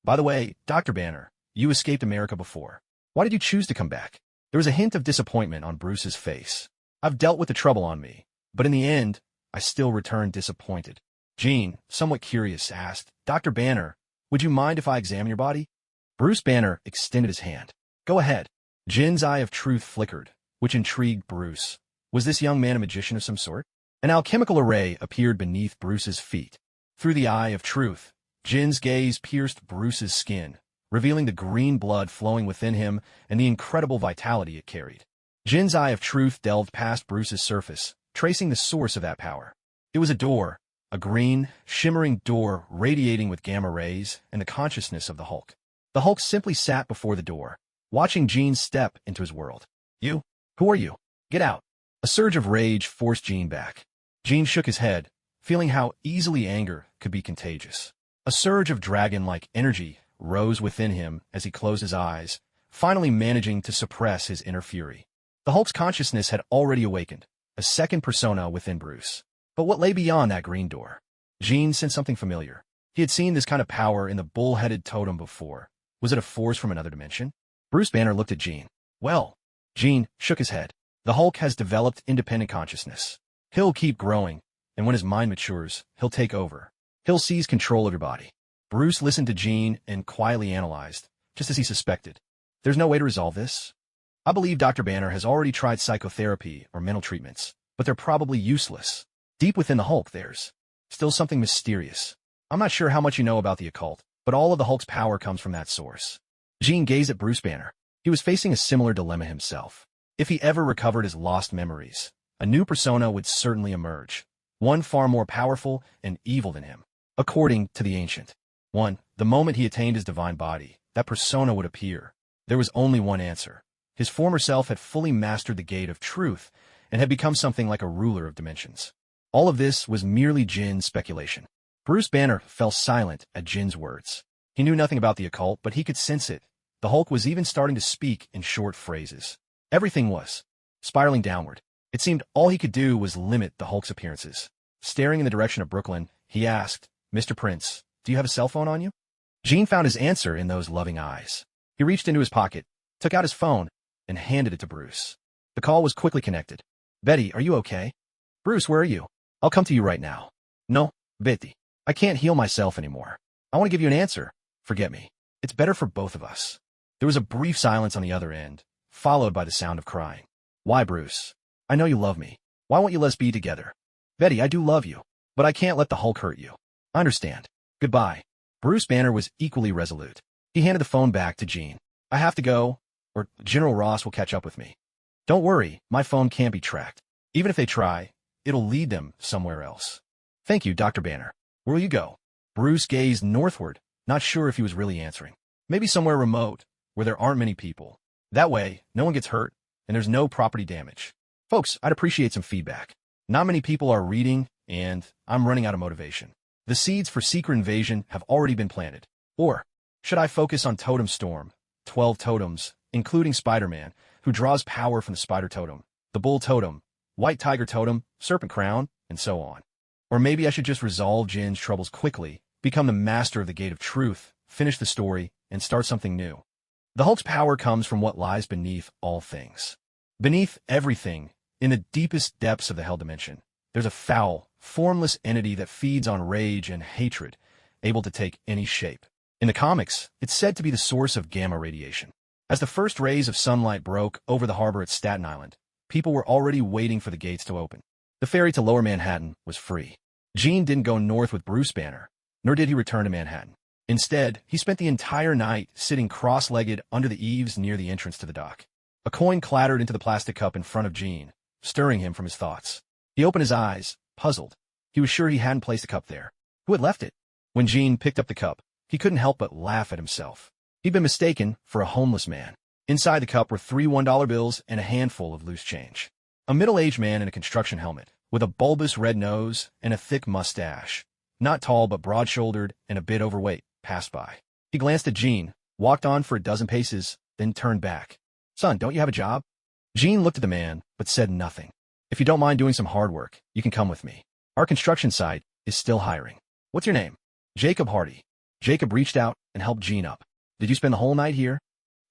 By the way, Dr. Banner, you escaped America before. Why did you choose to come back? There was a hint of disappointment on Bruce's face. I've dealt with the trouble on me, but in the end, I still returned disappointed. Jean, somewhat curious, asked, Dr. Banner, would you mind if I examine your body? Bruce Banner extended his hand. Go ahead. Jin's eye of truth flickered, which intrigued Bruce. Was this young man a magician of some sort? An alchemical array appeared beneath Bruce's feet. Through the eye of truth, Jin's gaze pierced Bruce's skin, revealing the green blood flowing within him and the incredible vitality it carried. Jin's eye of truth delved past Bruce's surface, tracing the source of that power. It was a door, a green, shimmering door radiating with gamma rays and the consciousness of the Hulk. The Hulk simply sat before the door, watching Jean step into his world. You? Who are you? Get out. A surge of rage forced Jean back. Jean shook his head, feeling how easily anger could be contagious. A surge of dragon-like energy rose within him as he closed his eyes, finally managing to suppress his inner fury. The Hulk's consciousness had already awakened, a second persona within Bruce. But what lay beyond that green door? Jean sensed something familiar. He had seen this kind of power in the bull-headed totem before. Was it a force from another dimension? Bruce Banner looked at Jean. Well, Jean shook his head. The Hulk has developed independent consciousness. He'll keep growing, and when his mind matures, he'll take over. He'll seize control of your body. Bruce listened to Jean and quietly analyzed, just as he suspected. There's no way to resolve this? I believe Dr. Banner has already tried psychotherapy or mental treatments, but they're probably useless. Deep within the Hulk, there's still something mysterious. I'm not sure how much you know about the occult, but all of the Hulk's power comes from that source. Jean gazed at Bruce Banner. He was facing a similar dilemma himself. If he ever recovered his lost memories, a new persona would certainly emerge, one far more powerful and evil than him. According to the Ancient One, the moment he attained his divine body, that persona would appear. There was only one answer. His former self had fully mastered the gate of truth and had become something like a ruler of dimensions. All of this was merely Jin's speculation. Bruce Banner fell silent at Jin's words. He knew nothing about the occult, but he could sense it. The Hulk was even starting to speak in short phrases. Everything was spiraling downward. It seemed all he could do was limit the Hulk's appearances. Staring in the direction of Brooklyn, he asked, Mr. Prince, do you have a cell phone on you? Jean found his answer in those loving eyes. He reached into his pocket, took out his phone, and handed it to Bruce. The call was quickly connected. Betty, are you okay? Bruce, where are you? I'll come to you right now. No, Betty. I can't heal myself anymore. I want to give you an answer. Forget me. It's better for both of us. There was a brief silence on the other end, followed by the sound of crying. Why, Bruce? I know you love me. Why won't you let's be together? Betty, I do love you, but I can't let the Hulk hurt you. I understand. Goodbye. Bruce Banner was equally resolute. He handed the phone back to Jean. I have to go, or General Ross will catch up with me. Don't worry, my phone can't be tracked. Even if they try, it'll lead them somewhere else. Thank you, Dr. Banner. Where will you go? Bruce gazed northward, not sure if he was really answering. Maybe somewhere remote, where there aren't many people. That way, no one gets hurt, and there's no property damage. Folks, I'd appreciate some feedback. Not many people are reading, and I'm running out of motivation. The seeds for Secret Invasion have already been planted. Or, should I focus on Totem Storm, 12 totems, including Spider-Man, who draws power from the Spider Totem, the Bull Totem, White Tiger Totem, Serpent Crown, and so on. Or maybe I should just resolve Jin's troubles quickly, become the master of the Gate of Truth, finish the story, and start something new. The Hulk's power comes from what lies beneath all things. Beneath everything, in the deepest depths of the Hell Dimension, there's a foul, formless entity that feeds on rage and hatred, able to take any shape. In the comics, it's said to be the source of gamma radiation. As the first rays of sunlight broke over the harbor at Staten Island, people were already waiting for the gates to open. The ferry to Lower Manhattan was free. Jean didn't go north with Bruce Banner, nor did he return to Manhattan. Instead, he spent the entire night sitting cross-legged under the eaves near the entrance to the dock. A coin clattered into the plastic cup in front of Jean, stirring him from his thoughts. He opened his eyes, puzzled. He was sure he hadn't placed the cup there. Who had left it? When Jean picked up the cup, he couldn't help but laugh at himself. He'd been mistaken for a homeless man. Inside the cup were 3 $1 bills and a handful of loose change. A middle-aged man in a construction helmet, with a bulbous red nose and a thick mustache, not tall but broad-shouldered and a bit overweight, passed by. He glanced at Jean, walked on for a dozen paces, then turned back. Son, don't you have a job? Jean looked at the man, but said nothing. If you don't mind doing some hard work, you can come with me. Our construction site is still hiring. What's your name? Jacob Hardy. Jacob reached out and helped Jean up. Did you spend the whole night here?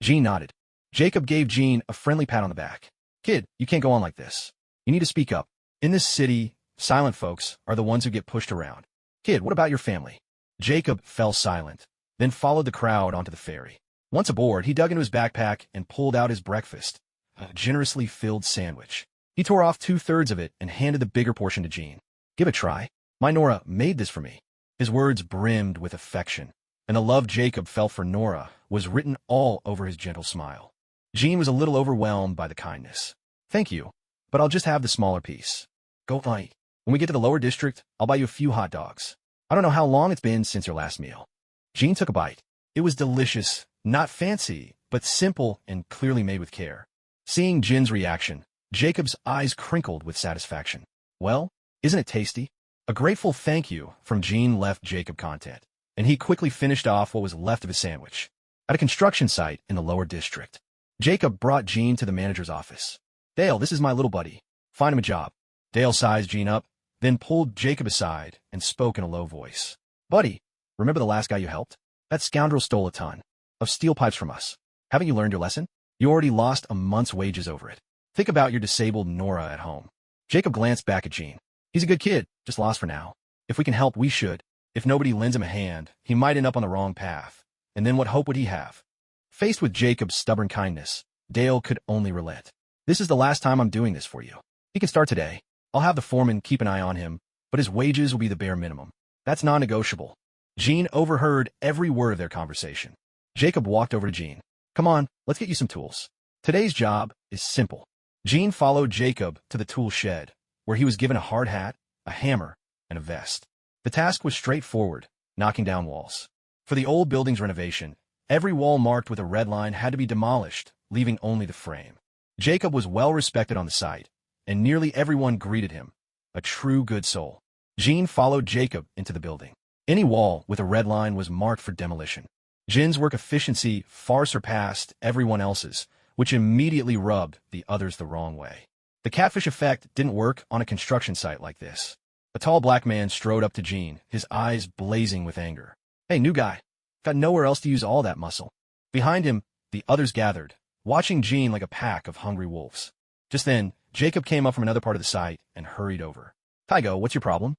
Jean nodded. Jacob gave Jean a friendly pat on the back. Kid, you can't go on like this. You need to speak up. In this city, silent folks are the ones who get pushed around. Kid, what about your family? Jacob fell silent, then followed the crowd onto the ferry. Once aboard, he dug into his backpack and pulled out his breakfast, a generously filled sandwich. He tore off 2/3 of it and handed the bigger portion to Jean. Give it a try. My Nora made this for me. His words brimmed with affection, and the love Jacob felt for Nora was written all over his gentle smile. Jean was a little overwhelmed by the kindness. Thank you, but I'll just have the smaller piece. Go fight. When we get to the lower district, I'll buy you a few hot dogs. I don't know how long it's been since your last meal. Jean took a bite. It was delicious, not fancy, but simple and clearly made with care. Seeing Jin's reaction, Jacob's eyes crinkled with satisfaction. Well, isn't it tasty? A grateful thank you from Jean left Jacob content, and he quickly finished off what was left of his sandwich. At a construction site in the lower district, Jacob brought Jean to the manager's office. Dale, this is my little buddy. Find him a job. Dale sized Jean up, then pulled Jacob aside and spoke in a low voice. Buddy, remember the last guy you helped? That scoundrel stole a ton of steel pipes from us. Haven't you learned your lesson? You already lost a month's wages over it. Think about your disabled Nora at home. Jacob glanced back at Jean. He's a good kid, just lost for now. If we can help, we should. If nobody lends him a hand, he might end up on the wrong path. And then what hope would he have? Faced with Jacob's stubborn kindness, Dale could only relent. This is the last time I'm doing this for you. He can start today. I'll have the foreman keep an eye on him, but his wages will be the bare minimum. That's non-negotiable. Jean overheard every word of their conversation. Jacob walked over to Jean. Come on, let's get you some tools. Today's job is simple. Jean followed Jacob to the tool shed, where he was given a hard hat, a hammer, and a vest. The task was straightforward, knocking down walls. For the old building's renovation, every wall marked with a red line had to be demolished, leaving only the frame. Jacob was well respected on the site, and nearly everyone greeted him, a true good soul. Jean followed Jacob into the building. Any wall with a red line was marked for demolition. Jin's work efficiency far surpassed everyone else's, which immediately rubbed the others the wrong way. The catfish effect didn't work on a construction site like this. A tall black man strode up to Jean, his eyes blazing with anger. Hey, new guy. Got nowhere else to use all that muscle. Behind him, the others gathered, watching Jean like a pack of hungry wolves. Just then, Jacob came up from another part of the site and hurried over. Tygo, what's your problem?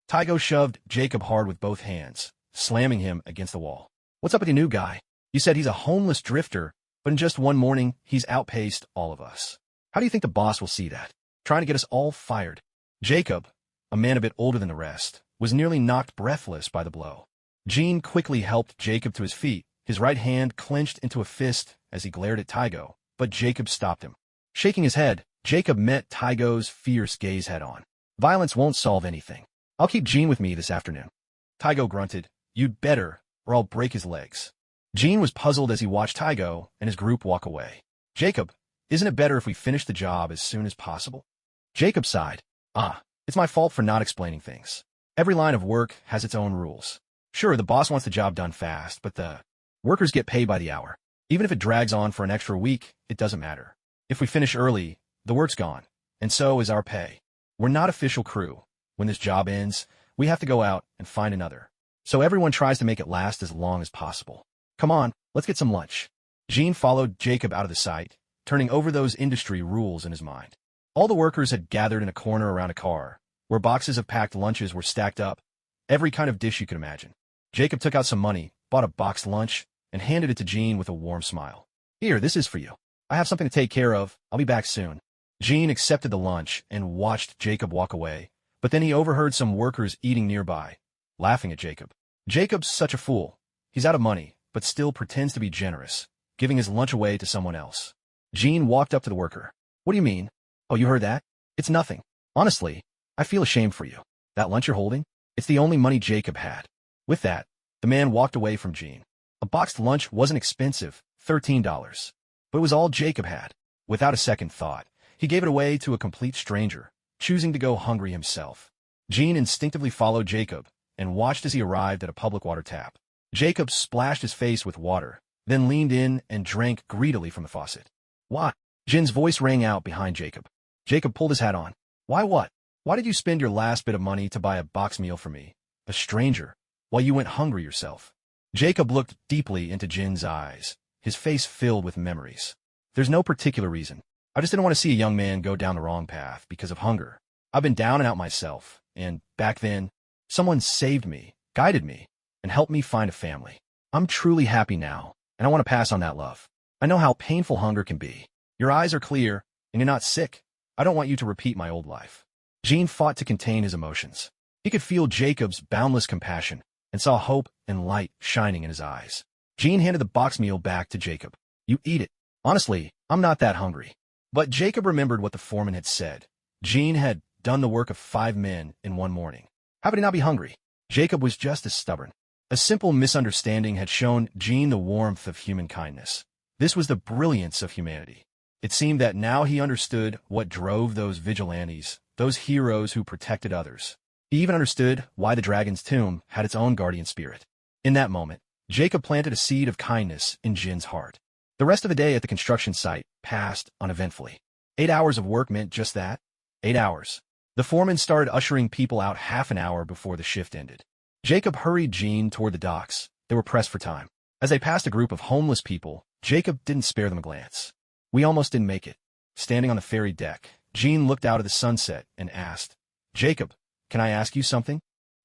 Tygo shoved Jacob hard with both hands, slamming him against the wall. What's up with your new guy? You said he's a homeless drifter, but in just one morning, he's outpaced all of us. How do you think the boss will see that? Trying to get us all fired. Jacob, a man a bit older than the rest, was nearly knocked breathless by the blow. Jean quickly helped Jacob to his feet, his right hand clenched into a fist as he glared at Tygo, but Jacob stopped him. Shaking his head, Jacob met Tygo's fierce gaze head-on. Violence won't solve anything. I'll keep Jean with me this afternoon. Tygo grunted. You'd better, or I'll break his legs. Jean was puzzled as he watched Tygo and his group walk away. Jacob, isn't it better if we finish the job as soon as possible? Jacob sighed. It's my fault for not explaining things. Every line of work has its own rules. Sure, the boss wants the job done fast, but the workers get paid by the hour. Even if it drags on for an extra week, it doesn't matter. If we finish early, the work's gone, and so is our pay. We're not official crew. When this job ends, we have to go out and find another. So everyone tries to make it last as long as possible. Come on, let's get some lunch. Jean followed Jacob out of the site, turning over those industry rules in his mind. All the workers had gathered in a corner around a car, where boxes of packed lunches were stacked up, every kind of dish you could imagine. Jacob took out some money, bought a boxed lunch, and handed it to Jean with a warm smile. Here, this is for you. I have something to take care of. I'll be back soon. Jean accepted the lunch and watched Jacob walk away, but then he overheard some workers eating nearby, laughing at Jacob. Jacob's such a fool. He's out of money, but still pretends to be generous, giving his lunch away to someone else. Jean walked up to the worker. What do you mean? Oh, you heard that? It's nothing. Honestly, I feel ashamed for you. That lunch you're holding? It's the only money Jacob had. With that, the man walked away from Jean. A boxed lunch wasn't expensive, $13, but it was all Jacob had. Without a second thought, he gave it away to a complete stranger, choosing to go hungry himself. Jean instinctively followed Jacob and watched as he arrived at a public water tap. Jacob splashed his face with water, then leaned in and drank greedily from the faucet. Why? Jin's voice rang out behind Jacob. Jacob pulled his hat on. Why what? Why did you spend your last bit of money to buy a box meal for me, a stranger, while you went hungry yourself? Jacob looked deeply into Jin's eyes, his face filled with memories. There's no particular reason. I just didn't want to see a young man go down the wrong path because of hunger. I've been down and out myself, and back then, someone saved me, guided me, and helped me find a family. I'm truly happy now, and I want to pass on that love. I know how painful hunger can be. Your eyes are clear, and you're not sick. I don't want you to repeat my old life. Jin fought to contain his emotions. He could feel Jacob's boundless compassion and saw hope and light shining in his eyes. Jin handed the box meal back to Jacob. You eat it. Honestly, I'm not that hungry. But Jacob remembered what the foreman had said. Jin had done the work of 5 men in one morning. How could he not be hungry? Jacob was just as stubborn. A simple misunderstanding had shown Jin the warmth of human kindness. This was the brilliance of humanity. It seemed that now he understood what drove those vigilantes, those heroes who protected others. He even understood why the dragon's tomb had its own guardian spirit. In that moment, Jacob planted a seed of kindness in Jin's heart. The rest of the day at the construction site passed uneventfully. 8 hours of work meant just that. 8 hours. The foreman started ushering people out half an hour before the shift ended. Jacob hurried Jin toward the docks. They were pressed for time. As they passed a group of homeless people, Jacob didn't spare them a glance. We almost didn't make it. Standing on the ferry deck, Jin looked out at the sunset and asked, Jacob, can I ask you something?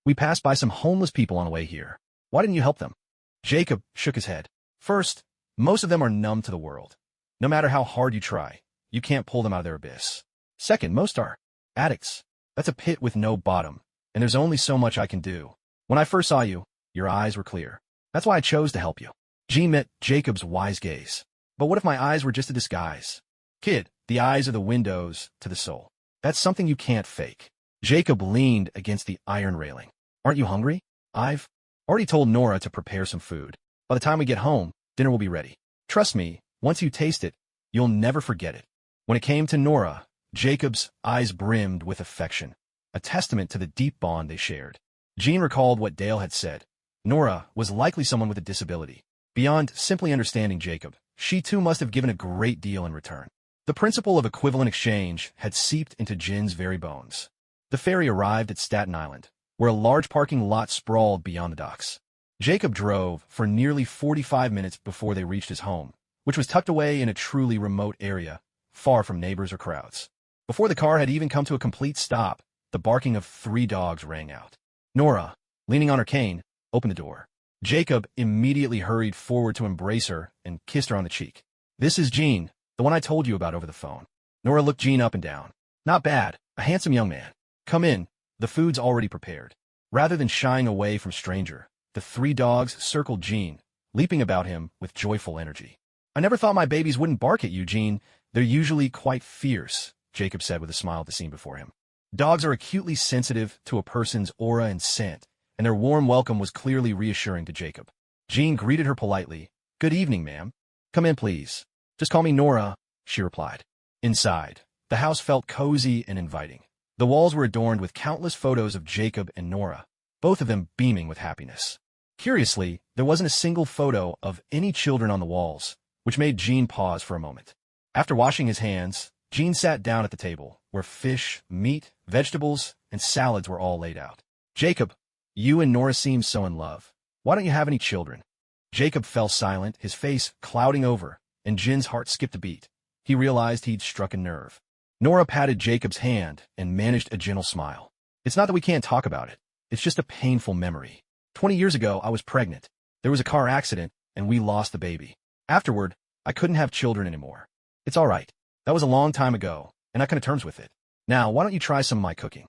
We passed by some homeless people on the way here. Why didn't you help them? Jacob shook his head. First, most of them are numb to the world. No matter how hard you try, you can't pull them out of their abyss. Second, most are addicts. That's a pit with no bottom, and there's only so much I can do. When I first saw you, your eyes were clear. That's why I chose to help you. Jin met Jacob's wise gaze. But what if my eyes were just a disguise? Kid, the eyes are the windows to the soul. That's something you can't fake. Jacob leaned against the iron railing. Aren't you hungry? I've already told Nora to prepare some food. By the time we get home, dinner will be ready. Trust me, once you taste it, you'll never forget it. When it came to Nora, Jacob's eyes brimmed with affection, a testament to the deep bond they shared. Jin recalled what Dale had said. Nora was likely someone with a disability. Beyond simply understanding Jacob, she too must have given a great deal in return. The principle of equivalent exchange had seeped into Jin's very bones. The ferry arrived at Staten Island, where a large parking lot sprawled beyond the docks. Jacob drove for nearly 45 minutes before they reached his home, which was tucked away in a truly remote area, far from neighbors or crowds. Before the car had even come to a complete stop, the barking of 3 dogs rang out. Nora, leaning on her cane, opened the door. Jacob immediately hurried forward to embrace her and kissed her on the cheek. This is Jin, the one I told you about over the phone. Nora looked Jin up and down. Not bad, a handsome young man. Come in, the food's already prepared. Rather than shying away from stranger, the 3 dogs circled Jin, leaping about him with joyful energy. I never thought my babies wouldn't bark at you, Jin. They're usually quite fierce, Jacob said with a smile at the scene before him. Dogs are acutely sensitive to a person's aura and scent, and their warm welcome was clearly reassuring to Jacob. Jin greeted her politely. Good evening, ma'am. Come in, please. Just call me Nora, she replied. Inside, the house felt cozy and inviting. The walls were adorned with countless photos of Jacob and Nora, both of them beaming with happiness. Curiously, there wasn't a single photo of any children on the walls, which made Jin pause for a moment. After washing his hands, Jin sat down at the table, where fish, meat, vegetables, and salads were all laid out. Jacob, you and Nora seem so in love. Why don't you have any children? Jacob fell silent, his face clouding over, and Jin's heart skipped a beat. He realized he'd struck a nerve. Nora patted Jacob's hand and managed a gentle smile. It's not that we can't talk about it. It's just a painful memory. 20 years ago, I was pregnant. There was a car accident, and we lost the baby. Afterward, I couldn't have children anymore. It's all right. That was a long time ago, and I come to terms with it. Now, why don't you try some of my cooking?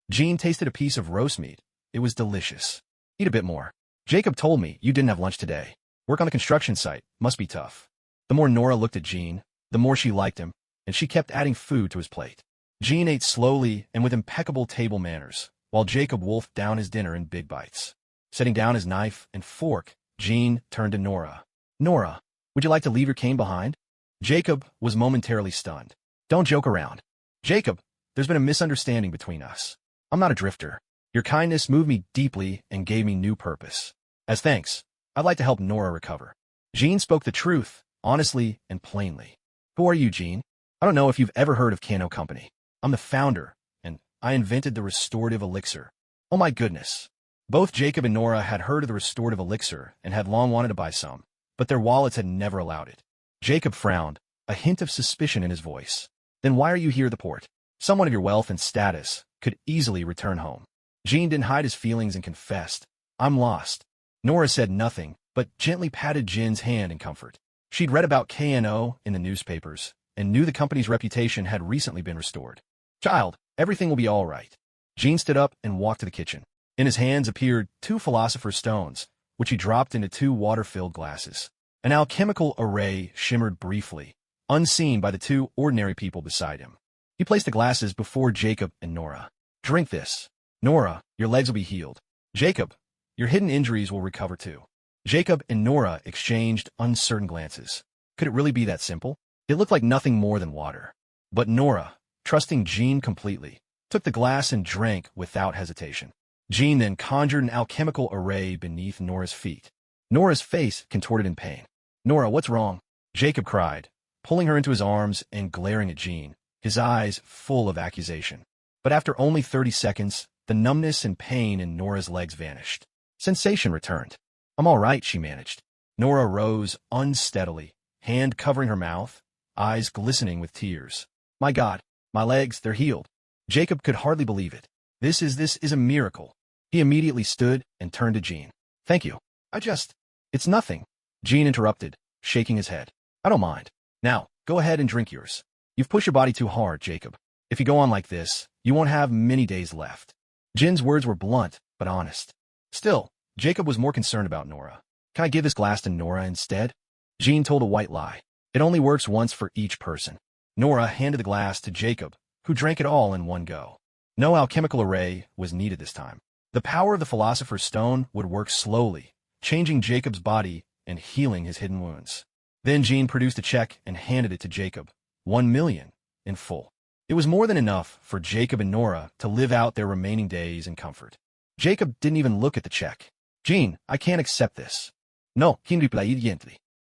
Jin tasted a piece of roast meat. It was delicious. Eat a bit more. Jacob told me you didn't have lunch today. Work on the construction site must be tough. The more Nora looked at Jin, the more she liked him, and she kept adding food to his plate. Jin ate slowly and with impeccable table manners, while Jacob wolfed down his dinner in big bites. Setting down his knife and fork, Jin turned to Nora. Nora, would you like to leave your cane behind? Jacob was momentarily stunned. Don't joke around. Jacob, there's been a misunderstanding between us. I'm not a drifter. Your kindness moved me deeply and gave me new purpose. As thanks, I'd like to help Nora recover. Jin spoke the truth, honestly and plainly. Who are you, Jin? I don't know if you've ever heard of Cano Company. I'm the founder, and I invented the restorative elixir. Oh my goodness. Both Jacob and Nora had heard of the restorative elixir and had long wanted to buy some, but their wallets had never allowed it. Jacob frowned, a hint of suspicion in his voice. Then why are you here, the port? Someone of your wealth and status could easily return home. Jean didn't hide his feelings and confessed, I'm lost. Nora said nothing, but gently patted Jin's hand in comfort. She'd read about KNO in the newspapers and knew the company's reputation had recently been restored. Child, everything will be all right. Jean stood up and walked to the kitchen. In his hands appeared 2 philosopher's stones, which he dropped into 2 water-filled glasses. An alchemical array shimmered briefly, unseen by the 2 ordinary people beside him. He placed the glasses before Jacob and Nora. Drink this. Nora, your legs will be healed. Jacob, your hidden injuries will recover too. Jacob and Nora exchanged uncertain glances. Could it really be that simple? It looked like nothing more than water. But Nora, trusting Jean completely, took the glass and drank without hesitation. Jean then conjured an alchemical array beneath Nora's feet. Nora's face contorted in pain. Nora, what's wrong? Jacob cried, pulling her into his arms and glaring at Jean, his eyes full of accusation. But after only 30 seconds, the numbness and pain in Nora's legs vanished. Sensation returned. I'm all right, she managed. Nora rose unsteadily, hand covering her mouth, eyes glistening with tears. My God, my legs, they're healed. Jacob could hardly believe it. This is a miracle. He immediately stood and turned to Jean. Thank you. It's nothing. Jean interrupted, shaking his head. I don't mind. Now, go ahead and drink yours. You've pushed your body too hard, Jacob. If you go on like this, you won't have many days left. Jin's words were blunt, but honest. Still, Jacob was more concerned about Nora. Can I give this glass to Nora instead? Jean told a white lie. It only works once for each person. Nora handed the glass to Jacob, who drank it all in one go. No alchemical array was needed this time. The power of the Philosopher's Stone would work slowly, changing Jacob's body and healing his hidden wounds. Then Jean produced a check and handed it to Jacob, 1 million, in full. It was more than enough for Jacob and Nora to live out their remaining days in comfort. Jacob didn't even look at the check. Jean, I can't accept this. No,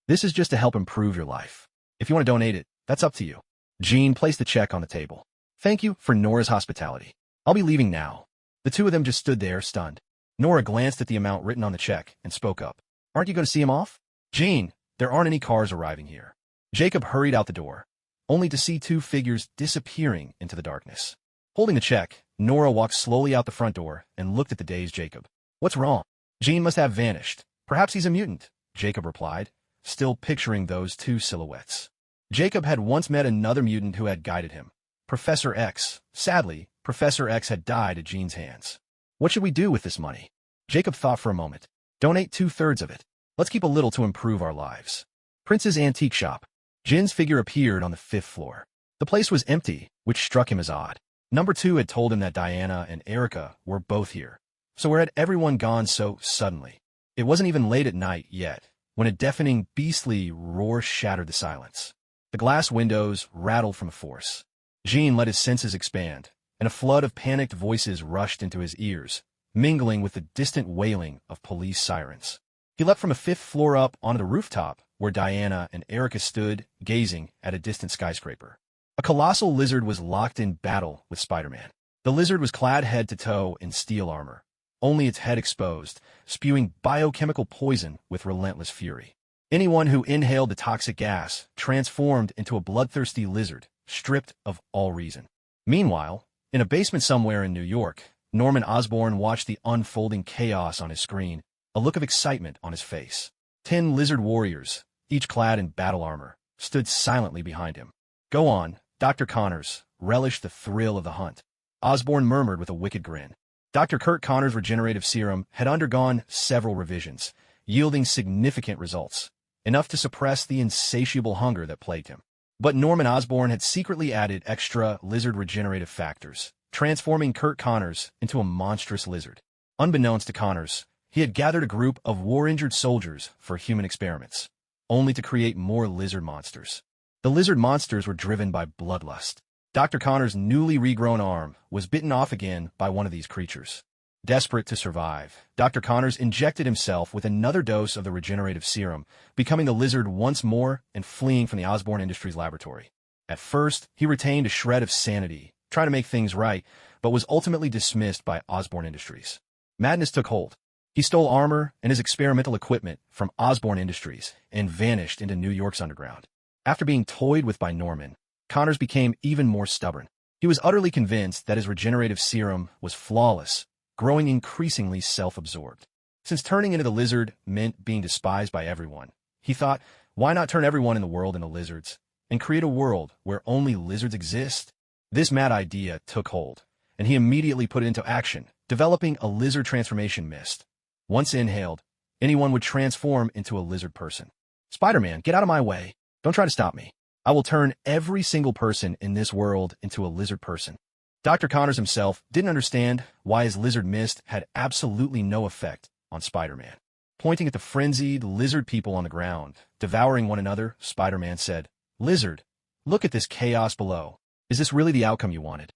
this is just to help improve your life. If you want to donate it, that's up to you. Jean placed the check on the table. Thank you for Nora's hospitality. I'll be leaving now. The 2 of them just stood there, stunned. Nora glanced at the amount written on the check and spoke up. Aren't you going to see him off? Jean, there aren't any cars arriving here. Jacob hurried out the door, only to see 2 figures disappearing into the darkness. Holding the check, Nora walked slowly out the front door and looked at the dazed Jacob. What's wrong? Jean must have vanished. Perhaps he's a mutant, Jacob replied, still picturing those 2 silhouettes. Jacob had once met another mutant who had guided him, Professor X. Sadly, Professor X had died at Jean's hands. What should we do with this money? Jacob thought for a moment. Donate 2/3 of it. Let's keep a little to improve our lives. Prince's Antique Shop. Jin's figure appeared on the 5th floor. The place was empty, which struck him as odd. Number 2 had told him that Diana and Erica were both here. So where had everyone gone so suddenly? It wasn't even late at night yet, when a deafening, beastly roar shattered the silence. The glass windows rattled from force. Jean let his senses expand, and a flood of panicked voices rushed into his ears, mingling with the distant wailing of police sirens. He leapt from a 5th floor up onto the rooftop, where Diana and Erica stood, gazing at a distant skyscraper. A colossal lizard was locked in battle with Spider-Man. The lizard was clad head to toe in steel armor, only its head exposed, spewing biochemical poison with relentless fury. Anyone who inhaled the toxic gas transformed into a bloodthirsty lizard, stripped of all reason. Meanwhile, in a basement somewhere in New York, Norman Osborne watched the unfolding chaos on his screen, a look of excitement on his face. 10 lizard warriors, each clad in battle armor, stood silently behind him. Go on, Dr. Connors, relish the thrill of the hunt. Osborne murmured with a wicked grin. Dr. Kurt Connors' regenerative serum had undergone several revisions, yielding significant results, enough to suppress the insatiable hunger that plagued him. But Norman Osborne had secretly added extra lizard regenerative factors, transforming Kurt Connors into a monstrous lizard. Unbeknownst to Connors, he had gathered a group of war-injured soldiers for human experiments, only to create more lizard monsters. The lizard monsters were driven by bloodlust. Dr. Connors' newly regrown arm was bitten off again by one of these creatures. Desperate to survive, Dr. Connors injected himself with another dose of the regenerative serum, becoming the lizard once more and fleeing from the Osborne Industries laboratory. At first, he retained a shred of sanity, trying to make things right, but was ultimately dismissed by Osborne Industries. Madness took hold. He stole armor and his experimental equipment from Osborne Industries and vanished into New York's underground. After being toyed with by Norman, Connors became even more stubborn. He was utterly convinced that his regenerative serum was flawless, growing increasingly self-absorbed. Since turning into the lizard meant being despised by everyone, he thought, why not turn everyone in the world into lizards and create a world where only lizards exist? This mad idea took hold, and he immediately put it into action, developing a lizard transformation mist. Once inhaled, anyone would transform into a lizard person. Spider-Man, get out of my way. Don't try to stop me. I will turn every single person in this world into a lizard person. Dr. Connors himself didn't understand why his lizard mist had absolutely no effect on Spider-Man. Pointing at the frenzied lizard people on the ground, devouring one another, Spider-Man said, "Lizard, look at this chaos below. Is this really the outcome you wanted?"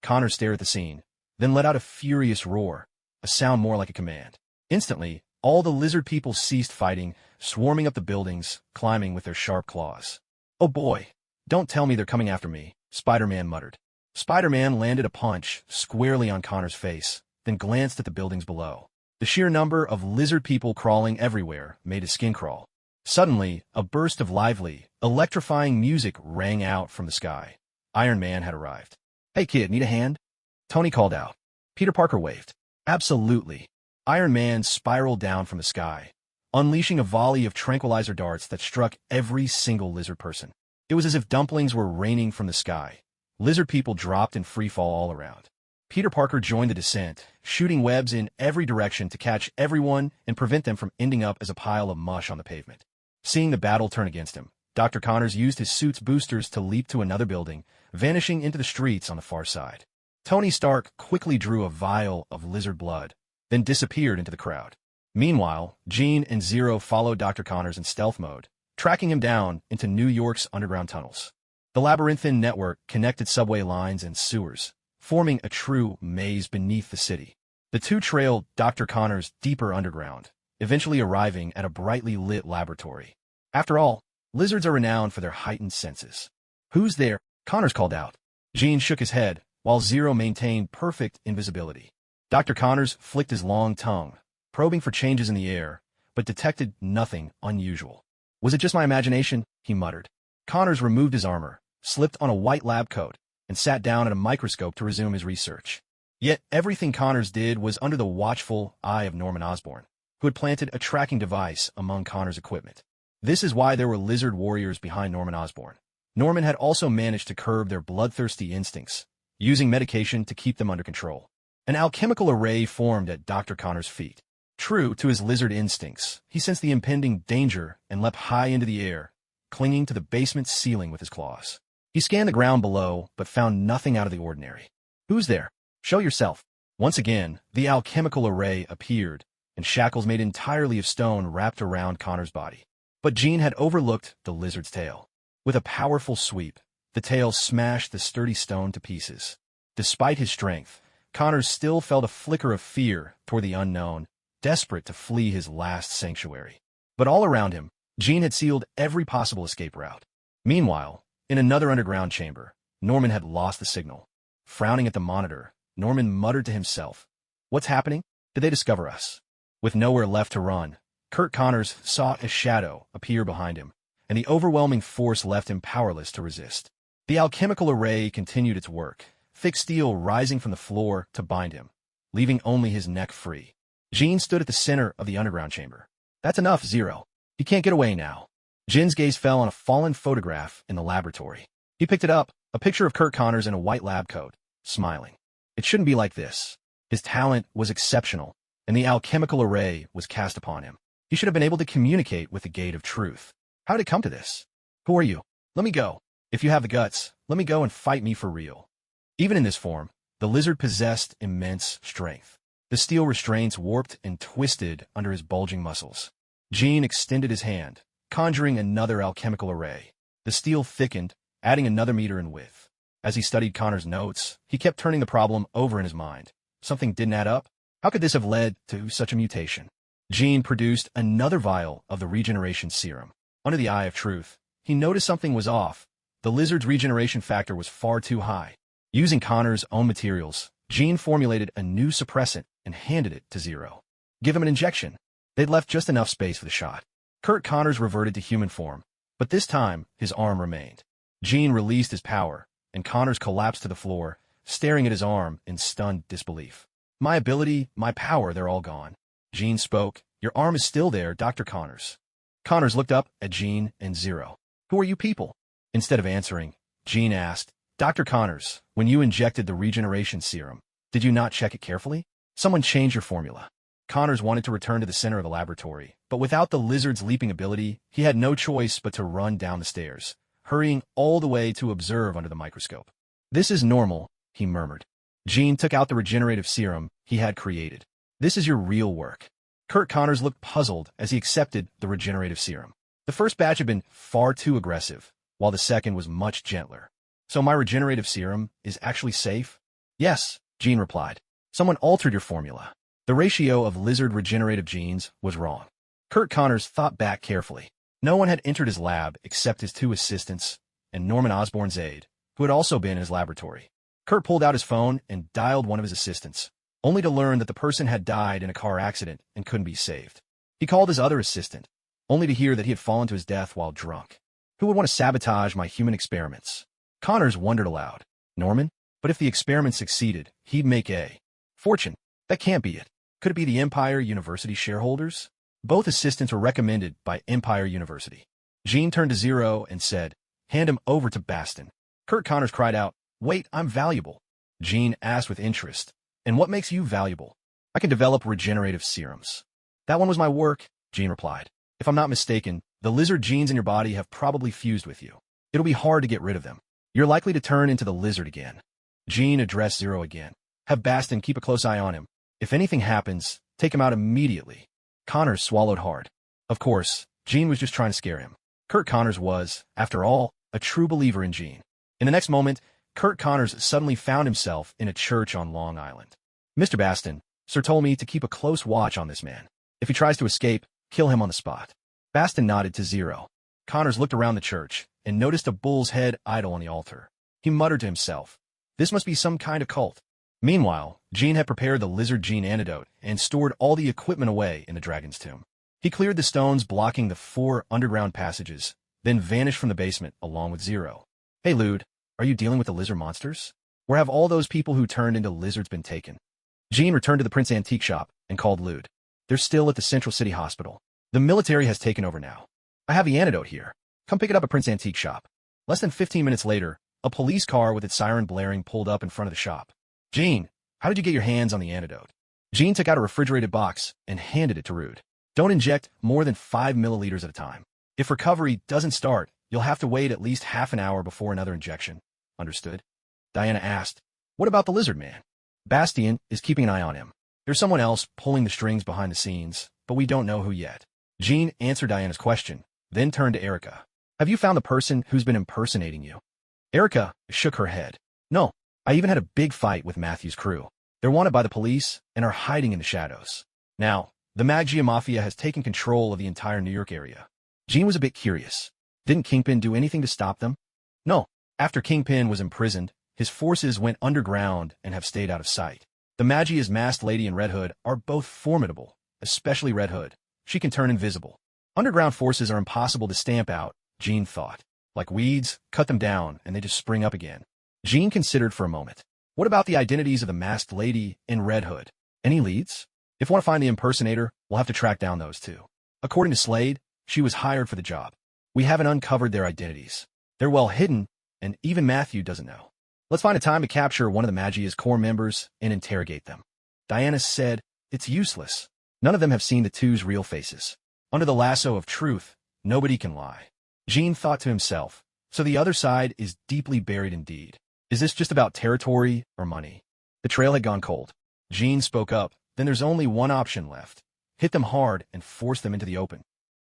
Connors stared at the scene, then let out a furious roar, a sound more like a command. Instantly, all the lizard people ceased fighting, swarming up the buildings, climbing with their sharp claws. "Oh boy, don't tell me they're coming after me," Spider-Man muttered. Spider-Man landed a punch squarely on Connor's face, then glanced at the buildings below. The sheer number of lizard people crawling everywhere made his skin crawl. Suddenly, a burst of lively, electrifying music rang out from the sky. Iron Man had arrived. "Hey kid, need a hand?" Tony called out. Peter Parker waved. "Absolutely." Iron Man spiraled down from the sky, unleashing a volley of tranquilizer darts that struck every single lizard person. It was as if dumplings were raining from the sky. Lizard people dropped in free fall all around. Peter Parker joined the descent, shooting webs in every direction to catch everyone and prevent them from ending up as a pile of mush on the pavement. Seeing the battle turn against him, Dr. Connors used his suit's boosters to leap to another building, vanishing into the streets on the far side. Tony Stark quickly drew a vial of lizard blood, then disappeared into the crowd. Meanwhile, Jean and Zero followed Dr. Connors in stealth mode, tracking him down into New York's underground tunnels. The labyrinthine network connected subway lines and sewers, forming a true maze beneath the city. The two trailed Dr. Connors deeper underground, eventually arriving at a brightly lit laboratory. After all, lizards are renowned for their heightened senses. "Who's there?" Connors called out. Jean shook his head, while Zero maintained perfect invisibility. Dr. Connors flicked his long tongue, probing for changes in the air, but detected nothing unusual. "Was it just my imagination?" he muttered. Connors removed his armor, slipped on a white lab coat, and sat down at a microscope to resume his research. Yet everything Connors did was under the watchful eye of Norman Osborne, who had planted a tracking device among Connors' equipment. This is why there were lizard warriors behind Norman Osborne. Norman had also managed to curb their bloodthirsty instincts, using medication to keep them under control. An alchemical array formed at Dr. Connors' feet. True to his lizard instincts, he sensed the impending danger and leapt high into the air, clinging to the basement ceiling with his claws. He scanned the ground below, but found nothing out of the ordinary. "Who's there? Show yourself." Once again, the alchemical array appeared, and shackles made entirely of stone wrapped around Connor's body. But Jean had overlooked the lizard's tail. With a powerful sweep, the tail smashed the sturdy stone to pieces. Despite his strength, Connors still felt a flicker of fear toward the unknown, desperate to flee his last sanctuary. But all around him, Jean had sealed every possible escape route. Meanwhile, in another underground chamber, Norman had lost the signal. Frowning at the monitor, Norman muttered to himself, "What's happening? Did they discover us?" With nowhere left to run, Kurt Connors saw a shadow appear behind him, and the overwhelming force left him powerless to resist. The alchemical array continued its work, thick steel rising from the floor to bind him, leaving only his neck free. Jean stood at the center of the underground chamber. "That's enough, Zero. You can't get away now." Jin's gaze fell on a fallen photograph in the laboratory. He picked it up, a picture of Kurt Connors in a white lab coat, smiling. It shouldn't be like this. His talent was exceptional, and the alchemical array was cast upon him. He should have been able to communicate with the gate of truth. How did it come to this? "Who are you? Let me go. If you have the guts, let me go and fight me for real." Even in this form, the lizard possessed immense strength. The steel restraints warped and twisted under his bulging muscles. Jean extended his hand, conjuring another alchemical array. The steel thickened, adding another meter in width. As he studied Connor's notes, he kept turning the problem over in his mind. Something didn't add up. How could this have led to such a mutation? Jean produced another vial of the regeneration serum. Under the eye of truth, he noticed something was off. the lizard's regeneration factor was far too high. Using Connor's own materials, Jean formulated a new suppressant and handed it to Zero. Give him an injection. They'd left just enough space for the shot. Kurt Connors reverted to human form, but this time his arm remained. Jean released his power, and Connors collapsed to the floor, staring at his arm in stunned disbelief. My ability, my power, they're all gone. Jean spoke. Your arm is still there, Dr. Connors. Connors looked up at Jean and Zero. Who are you people? Instead of answering, Jean asked, Dr. Connors, when you injected the regeneration serum, did you not check it carefully? Someone changed your formula. Connors wanted to return to the center of the laboratory, but without the lizard's leaping ability, he had no choice but to run down the stairs, hurrying all the way to observe under the microscope. This is normal, he murmured. Jean took out the regenerative serum he had created. This is your real work. Kurt Connors looked puzzled as he accepted the regenerative serum. The first batch had been far too aggressive, while the second was much gentler. So my regenerative serum is actually safe? Yes, Jean replied. Someone altered your formula. The ratio of lizard regenerative genes was wrong. Kurt Connors thought back carefully. No one had entered his lab except his 2 assistants and Norman Osborne's aide, who had also been in his laboratory. Kurt pulled out his phone and dialed one of his assistants, only to learn that the person had died in a car accident and couldn't be saved. He called his other assistant, only to hear that he had fallen to his death while drunk. Who would want to sabotage my human experiments? Connors wondered aloud. Norman? But if the experiment succeeded, he'd make a fortune. That can't be it. Could it be the Empire University shareholders? Both assistants were recommended by Empire University. Jean turned to Zero and said, Hand him over to Baston. Kurt Connors cried out, Wait, I'm valuable. Jean asked with interest, And what makes you valuable? I can develop regenerative serums. That one was my work, Jean replied. If I'm not mistaken, the lizard genes in your body have probably fused with you. It'll be hard to get rid of them. You're likely to turn into the lizard again. Jean addressed Zero again. Have Baston keep a close eye on him. If anything happens, take him out immediately. Connors swallowed hard. Of course, Jean was just trying to scare him. Kurt Connors was, after all, a true believer in Jean. In the next moment, Kurt Connors suddenly found himself in a church on Long Island. Mr. Baston, Sir told me to keep a close watch on this man. If he tries to escape, kill him on the spot. Baston nodded to Zero. Connors looked around the church and noticed a bull's head idol on the altar. He muttered to himself, This must be some kind of cult. Meanwhile, Jean had prepared the lizard gene antidote and stored all the equipment away in the dragon's tomb. He cleared the stones blocking the 4 underground passages, then vanished from the basement along with Zero. Hey, Lude, are you dealing with the lizard monsters? Or have all those people who turned into lizards been taken? Jean returned to the Prince Antique Shop and called Lude. They're still at the Central City Hospital. The military has taken over now. I have the antidote here. Come pick it up at Prince Antique Shop. Less than 15 minutes later, a police car with its siren blaring pulled up in front of the shop. Jean, how did you get your hands on the antidote? Jean took out a refrigerated box and handed it to Rude. Don't inject more than 5 milliliters at a time. If recovery doesn't start, you'll have to wait at least half an hour before another injection. Understood? Diana asked. What about the lizard man? Bastion is keeping an eye on him. There's someone else pulling the strings behind the scenes, but we don't know who yet. Jean answered Diana's question, then turned to Erica. Have you found the person who's been impersonating you? Erica shook her head. No, I even had a big fight with Matthew's crew. They're wanted by the police and are hiding in the shadows. Now, the Magia Mafia has taken control of the entire New York area. Jean was a bit curious. Didn't Kingpin do anything to stop them? No. After Kingpin was imprisoned, his forces went underground and have stayed out of sight. The Magia's masked lady and Red Hood are both formidable, especially Red Hood. She can turn invisible. Underground forces are impossible to stamp out, Jean thought. Like weeds, cut them down, and they just spring up again. Jean considered for a moment. What about the identities of the masked lady and Red Hood? Any leads? If we want to find the impersonator, we'll have to track down those two. According to Slade, she was hired for the job. We haven't uncovered their identities. They're well hidden, and even Matthew doesn't know. Let's find a time to capture one of the Magia's core members and interrogate them. Diana said, It's useless. None of them have seen the two's real faces. Under the lasso of truth, nobody can lie. Jean thought to himself, so the other side is deeply buried indeed. Is this just about territory or money? The trail had gone cold. Jean spoke up, then there's only one option left. Hit them hard and force them into the open.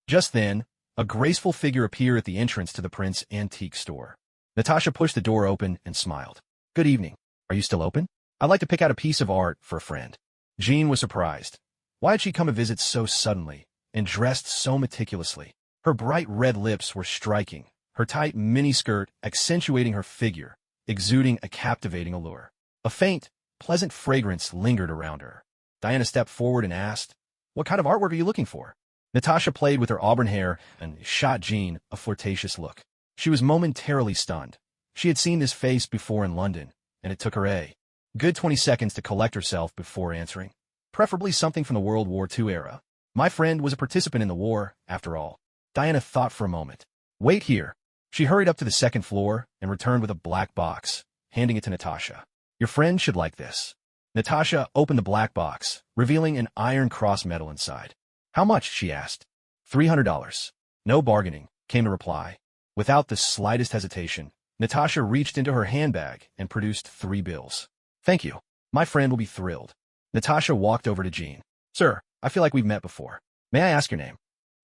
Just then, a graceful figure appeared at the entrance to the Prince Antique store. Natasha pushed the door open and smiled. Good evening. Are you still open? I'd like to pick out a piece of art for a friend. Jean was surprised. Why had she come to visit so suddenly and dressed so meticulously? Her bright red lips were striking, her tight miniskirt accentuating her figure, exuding a captivating allure. A faint, pleasant fragrance lingered around her. Diana stepped forward and asked, "What kind of artwork are you looking for?" Natasha played with her auburn hair and shot Jean a flirtatious look. She was momentarily stunned. She had seen this face before in London, and it took her a good 20 seconds to collect herself before answering. Preferably something from the World War II era. My friend was a participant in the war, after all. Diana thought for a moment. Wait here. She hurried up to the second floor and returned with a black box, handing it to Natasha. Your friend should like this. Natasha opened the black box, revealing an iron cross medal inside. How much? She asked. $300. No bargaining, came the reply. Without the slightest hesitation, Natasha reached into her handbag and produced 3 bills. Thank you. My friend will be thrilled. Natasha walked over to Jean. Sir, I feel like we've met before. May I ask your name?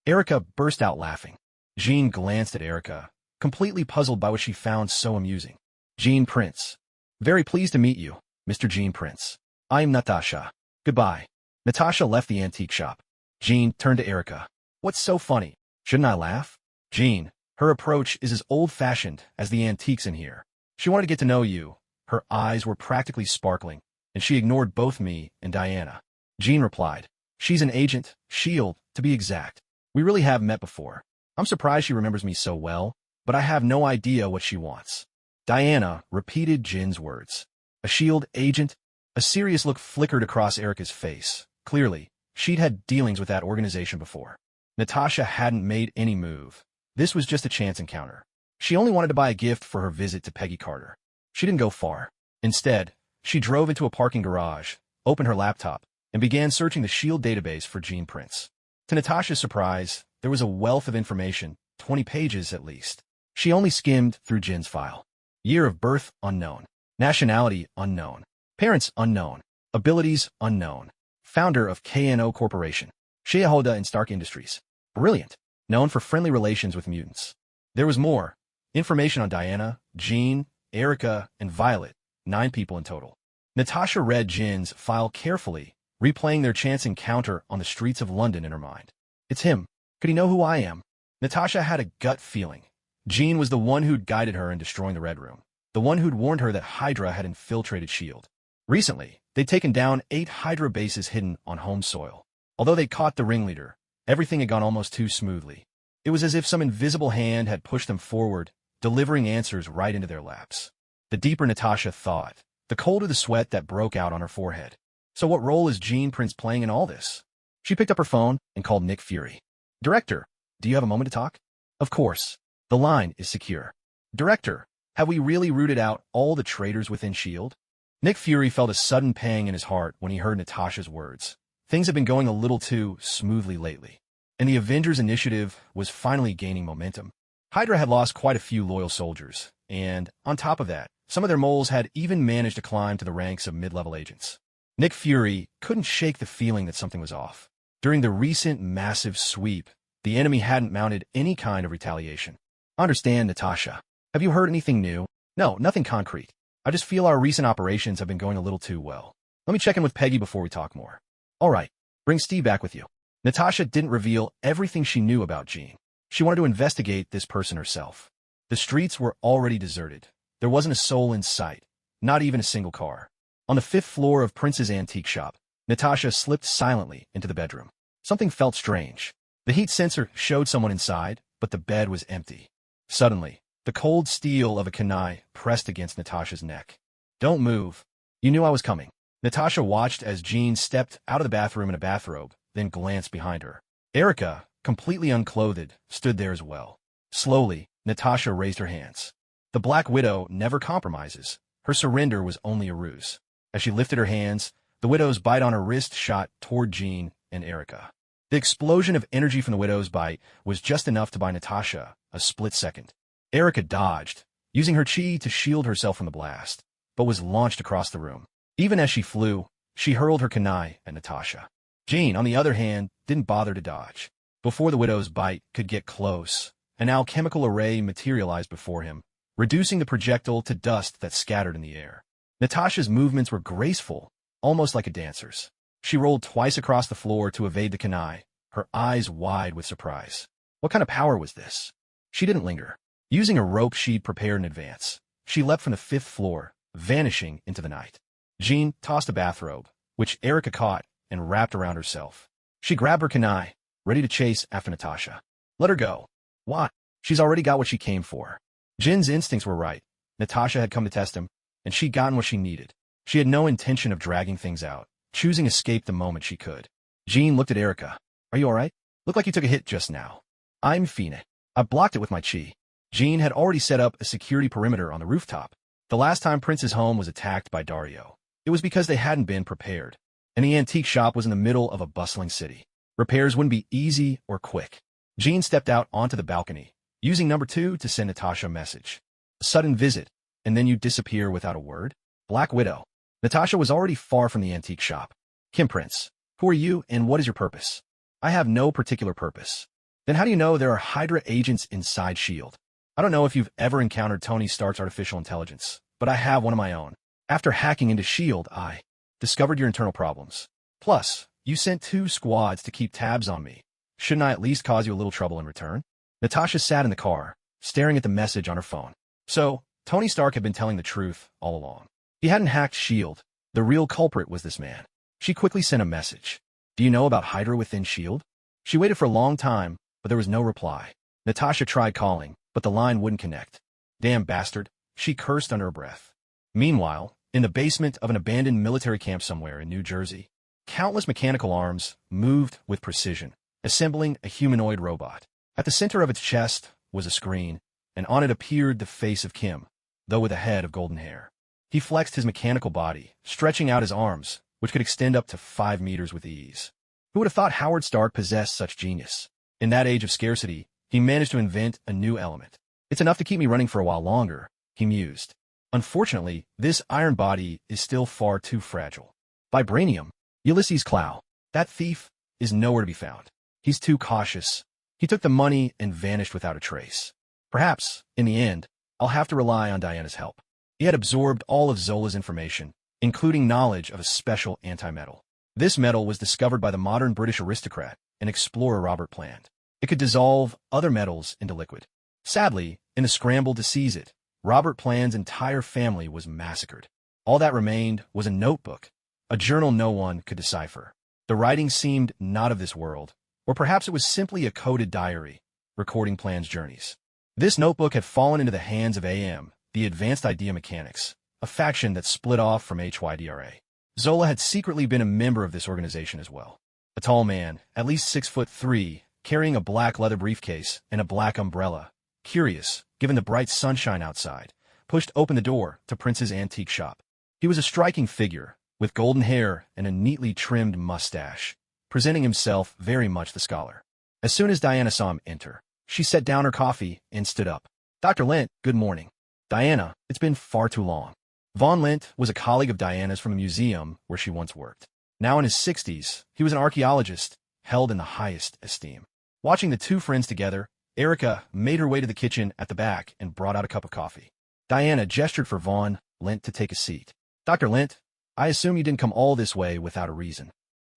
Erica burst out laughing. Jean glanced at Erica, completely puzzled by what she found so amusing. Jean Prince. Very pleased to meet you, Mr. Jean Prince. I am Natasha. Goodbye. Natasha left the antique shop. Jean turned to Erica. What's so funny? Shouldn't I laugh? Jean, her approach is as old-fashioned as the antiques in here. She wanted to get to know you. Her eyes were practically sparkling, and she ignored both me and Diana. Jean replied, She's an agent, S.H.I.E.L.D., to be exact. We really have met before. I'm surprised she remembers me so well, but I have no idea what she wants. Diana repeated Jin's words. A S.H.I.E.L.D. agent? A serious look flickered across Erica's face. Clearly, she'd had dealings with that organization before. Natasha hadn't made any move. This was just a chance encounter. She only wanted to buy a gift for her visit to Peggy Carter. She didn't go far. Instead, she drove into a parking garage, opened her laptop, and began searching the S.H.I.E.L.D. database for Jean Prince. To Natasha's surprise, there was a wealth of information, 20 pages at least. She only skimmed through Jin's file. Year of birth, unknown. Nationality, unknown. Parents, unknown. Abilities, unknown. Founder of KNO Corporation. Shareholder in Stark Industries. Brilliant. Known for friendly relations with mutants. There was more. Information on Diana, Jean, Erica, and Violet. 9 people in total. Natasha read Jin's file carefully, replaying their chance encounter on the streets of London in her mind. It's him. Could he know who I am? Natasha had a gut feeling. Jean was the one who'd guided her in destroying the Red Room. The one who'd warned her that Hydra had infiltrated S.H.I.E.L.D. Recently, they'd taken down 8 Hydra bases hidden on home soil. Although they'd caught the ringleader, everything had gone almost too smoothly. It was as if some invisible hand had pushed them forward, delivering answers right into their laps. The deeper Natasha thought, the colder the sweat that broke out on her forehead. So what role is Jean Prince playing in all this? She picked up her phone and called Nick Fury. Director, do you have a moment to talk? Of course. The line is secure. Director, have we really rooted out all the traitors within S.H.I.E.L.D.? Nick Fury felt a sudden pang in his heart when he heard Natasha's words. Things had been going a little too smoothly lately, and the Avengers initiative was finally gaining momentum. Hydra had lost quite a few loyal soldiers, and, on top of that, some of their moles had even managed to climb to the ranks of mid-level agents. Nick Fury couldn't shake the feeling that something was off. During the recent massive sweep, the enemy hadn't mounted any kind of retaliation. Understand, Natasha. Have you heard anything new? No, nothing concrete. I just feel our recent operations have been going a little too well. Let me check in with Peggy before we talk more. All right, bring Steve back with you. Natasha didn't reveal everything she knew about Jean. She wanted to investigate this person herself. The streets were already deserted. There wasn't a soul in sight, not even a single car. On the 5th floor of Prince's antique shop, Natasha slipped silently into the bedroom. Something felt strange. The heat sensor showed someone inside, but the bed was empty. Suddenly, the cold steel of a kunai pressed against Natasha's neck. Don't move. You knew I was coming. Natasha watched as Jean stepped out of the bathroom in a bathrobe, then glanced behind her. Erica, completely unclothed, stood there as well. Slowly, Natasha raised her hands. The Black Widow never compromises. Her surrender was only a ruse. As she lifted her hands, the Widow's bite on her wrist shot toward Jean and Erica. The explosion of energy from the Widow's bite was just enough to buy Natasha a split second. Erica dodged, using her chi to shield herself from the blast, but was launched across the room. Even as she flew, she hurled her kunai at Natasha. Jean, on the other hand, didn't bother to dodge. Before the Widow's bite could get close, an alchemical array materialized before him, reducing the projectile to dust that scattered in the air. Natasha's movements were graceful, almost like a dancer's. She rolled twice across the floor to evade the kunai, her eyes wide with surprise. What kind of power was this? She didn't linger. Using a rope she'd prepared in advance, she leapt from the 5th floor, vanishing into the night. Jean tossed a bathrobe, which Erica caught and wrapped around herself. She grabbed her kunai, ready to chase after Natasha. Let her go. Why? She's already got what she came for. Jin's instincts were right. Natasha had come to test him, and she'd gotten what she needed. She had no intention of dragging things out, choosing escape the moment she could. Jean looked at Erica. Are you alright? Looked like you took a hit just now. I'm Fina. I blocked it with my chi. Jean had already set up a security perimeter on the rooftop. The last time Prince's home was attacked by Dario, it was because they hadn't been prepared. And the antique shop was in the middle of a bustling city. Repairs wouldn't be easy or quick. Jean stepped out onto the balcony, using number 2 to send Natasha a message. A sudden visit, and then you disappear without a word? Black Widow. Natasha was already far from the antique shop. Kim Prince, who are you and what is your purpose? I have no particular purpose. Then how do you know there are Hydra agents inside S.H.I.E.L.D.? I don't know if you've ever encountered Tony Stark's artificial intelligence, but I have one of my own. After hacking into S.H.I.E.L.D., I discovered your internal problems. Plus, you sent 2 squads to keep tabs on me. Shouldn't I at least cause you a little trouble in return? Natasha sat in the car, staring at the message on her phone. So, Tony Stark had been telling the truth all along. He hadn't hacked S.H.I.E.L.D. The real culprit was this man. She quickly sent a message. Do you know about Hydra within S.H.I.E.L.D.? She waited for a long time, but there was no reply. Natasha tried calling, but the line wouldn't connect. Damn bastard, she cursed under her breath. Meanwhile, in the basement of an abandoned military camp somewhere in New Jersey, countless mechanical arms moved with precision, assembling a humanoid robot. At the center of its chest was a screen, and on it appeared the face of Kim, though with a head of golden hair. He flexed his mechanical body, stretching out his arms, which could extend up to 5 meters with ease. Who would have thought Howard Stark possessed such genius? In that age of scarcity, he managed to invent a new element. It's enough to keep me running for a while longer, he mused. Unfortunately, this iron body is still far too fragile. Vibranium. Ulysses Clow. That thief is nowhere to be found. He's too cautious. He took the money and vanished without a trace. Perhaps, in the end, I'll have to rely on Diana's help. He had absorbed all of Zola's information, including knowledge of a special antimetal. This metal was discovered by the modern British aristocrat and explorer Robert Plant. It could dissolve other metals into liquid. Sadly, in the scramble to seize it, Robert Plant's entire family was massacred. All that remained was a notebook, a journal no one could decipher. The writing seemed not of this world, or perhaps it was simply a coded diary, recording Plant's journeys. This notebook had fallen into the hands of AM, the Advanced Idea Mechanics, a faction that split off from HYDRA. Zola had secretly been a member of this organization as well. A tall man, at least 6'3", carrying a black leather briefcase and a black umbrella, curious, given the bright sunshine outside, pushed open the door to Prince's antique shop. He was a striking figure, with golden hair and a neatly trimmed mustache, presenting himself very much the scholar. As soon as Diana saw him enter, she set down her coffee and stood up. Dr. Lent, good morning. Diana, it's been far too long. Von Lent was a colleague of Diana's from a museum where she once worked. Now in his 60s, he was an archaeologist, held in the highest esteem. Watching the two friends together, Erica made her way to the kitchen at the back and brought out a cup of coffee. Diana gestured for Von Lent to take a seat. Dr. Lent, I assume you didn't come all this way without a reason.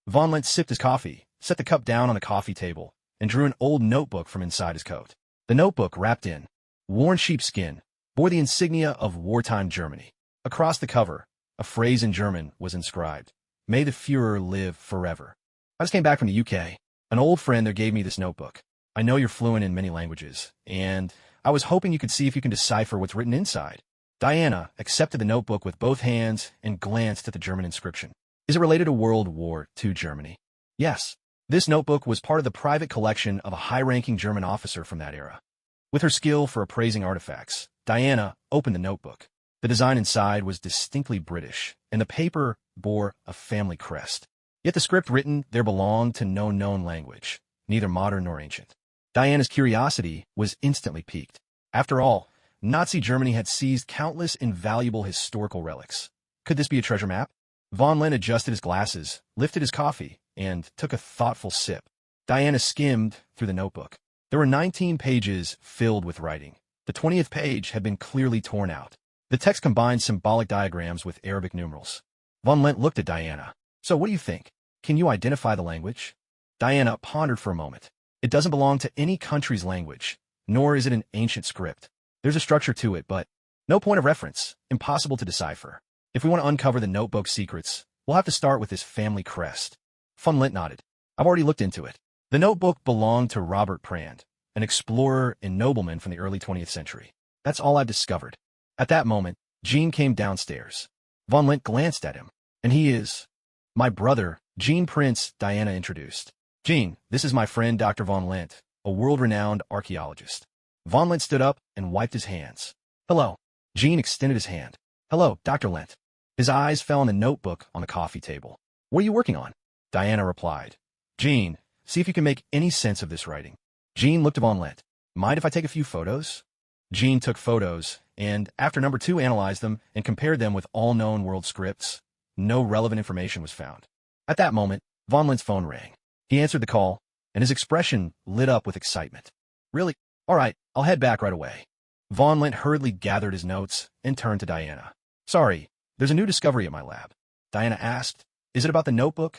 Von Lent sipped his coffee, set the cup down on the coffee table, and drew an old notebook from inside his coat. The notebook, wrapped in worn sheepskin, bore the insignia of wartime Germany. Across the cover, a phrase in German was inscribed, May the Führer live forever. I just came back from the UK. An old friend there gave me this notebook. I know you're fluent in many languages, and I was hoping you could see if you can decipher what's written inside. Diana accepted the notebook with both hands and glanced at the German inscription. Is it related to World War II Germany? Yes. This notebook was part of the private collection of a high-ranking German officer from that era. With her skill for appraising artifacts, Diana opened the notebook. The design inside was distinctly British, and the paper bore a family crest. Yet the script written there belonged to no known language, neither modern nor ancient. Diana's curiosity was instantly piqued. After all, Nazi Germany had seized countless invaluable historical relics. Could this be a treasure map? Von Lent adjusted his glasses, lifted his coffee, and took a thoughtful sip. Diana skimmed through the notebook. There were 19 pages filled with writing. The 20th page had been clearly torn out. The text combined symbolic diagrams with Arabic numerals. Von Lent looked at Diana. So what do you think? Can you identify the language? Diana pondered for a moment. It doesn't belong to any country's language, nor is it an ancient script. There's a structure to it, but no point of reference, impossible to decipher. If we want to uncover the notebook secrets, we'll have to start with this family crest. Von Lint nodded. I've already looked into it. The notebook belonged to Robert Prand, an explorer and nobleman from the early 20th century. That's all I've discovered. At that moment, Jean came downstairs. Von Lint glanced at him. And he is my brother, Jean Prince, Diana introduced. Jean, this is my friend Dr. Von Lint, a world-renowned archaeologist. Von Lint stood up and wiped his hands. Hello. Jean extended his hand. Hello, Dr. Lint. His eyes fell on the notebook on the coffee table. What are you working on? Diana replied. Jean, see if you can make any sense of this writing. Jean looked at Von Lint. Mind if I take a few photos? Jean took photos, and after number 2 analyzed them and compared them with all known world scripts, no relevant information was found. At that moment, Von Lint's phone rang. He answered the call, and his expression lit up with excitement. Really? All right, I'll head back right away. Von Lint hurriedly gathered his notes and turned to Diana. Sorry, there's a new discovery at my lab. Diana asked, Is it about the notebook?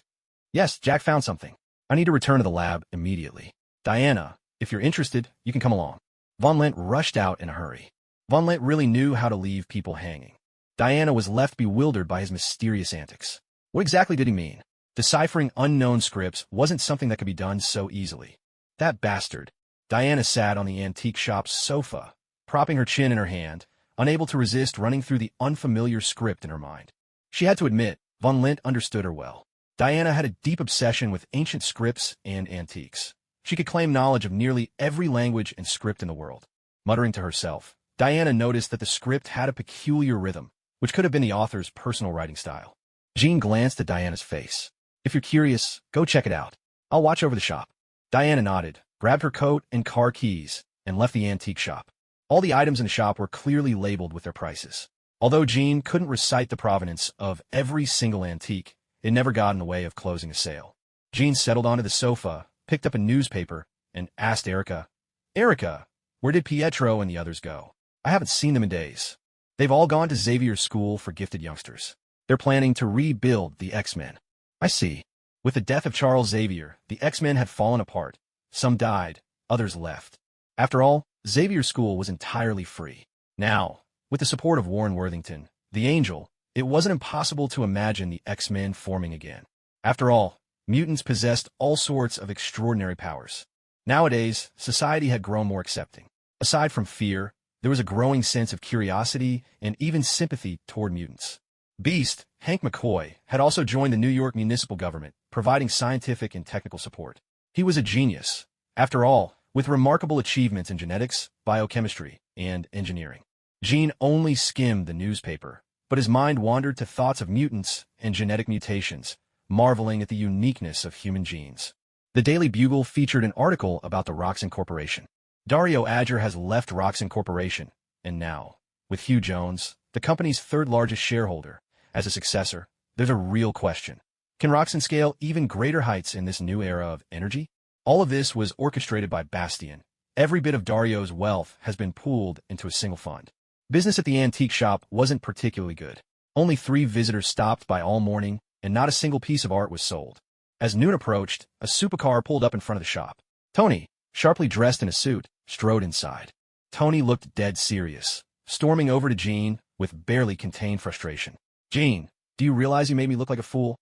Yes, Jack found something. I need to return to the lab immediately. Diana, if you're interested, you can come along. Von Lint rushed out in a hurry. Von Lint really knew how to leave people hanging. Diana was left bewildered by his mysterious antics. What exactly did he mean? Deciphering unknown scripts wasn't something that could be done so easily. That bastard. Diana sat on the antique shop's sofa, propping her chin in her hand, unable to resist running through the unfamiliar script in her mind. She had to admit, Von Lint understood her well. Diana had a deep obsession with ancient scripts and antiques. She could claim knowledge of nearly every language and script in the world. Muttering to herself, Diana noticed that the script had a peculiar rhythm, which could have been the author's personal writing style. Jean glanced at Diana's face. If you're curious, go check it out. I'll watch over the shop. Diana nodded, grabbed her coat and car keys, and left the antique shop. All the items in the shop were clearly labeled with their prices. Although Jean couldn't recite the provenance of every single antique, it never got in the way of closing a sale. Jean settled onto the sofa, picked up a newspaper, and asked Erica, where did Pietro and the others go? I haven't seen them in days. They've all gone to Xavier's school for gifted youngsters. They're planning to rebuild the X-Men. I see. With the death of Charles Xavier, the X-Men had fallen apart. Some died, others left. After all, Xavier's school was entirely free. Now, with the support of Warren Worthington, the Angel, it wasn't impossible to imagine the X-Men forming again. After all, mutants possessed all sorts of extraordinary powers. Nowadays, society had grown more accepting. Aside from fear, there was a growing sense of curiosity and even sympathy toward mutants. Beast, Hank McCoy, had also joined the New York municipal government, providing scientific and technical support. He was a genius, after all, with remarkable achievements in genetics, biochemistry, and engineering. Jean only skimmed the newspaper, but his mind wandered to thoughts of mutants and genetic mutations, marveling at the uniqueness of human genes. The Daily Bugle featured an article about the Roxxon Corporation. Dario Azure has left Roxxon Corporation, and now, with Hugh Jones, the company's third-largest shareholder, as a successor, there's a real question. Can Roxxon scale even greater heights in this new era of energy? All of this was orchestrated by Bastian. Every bit of Dario's wealth has been pooled into a single fund. Business at the antique shop wasn't particularly good. Only 3 visitors stopped by all morning, and not a single piece of art was sold. As noon approached, a supercar pulled up in front of the shop. Tony, sharply dressed in a suit, strode inside. Tony looked dead serious, storming over to Jean with barely contained frustration. Jean, do you realize you made me look like a fool?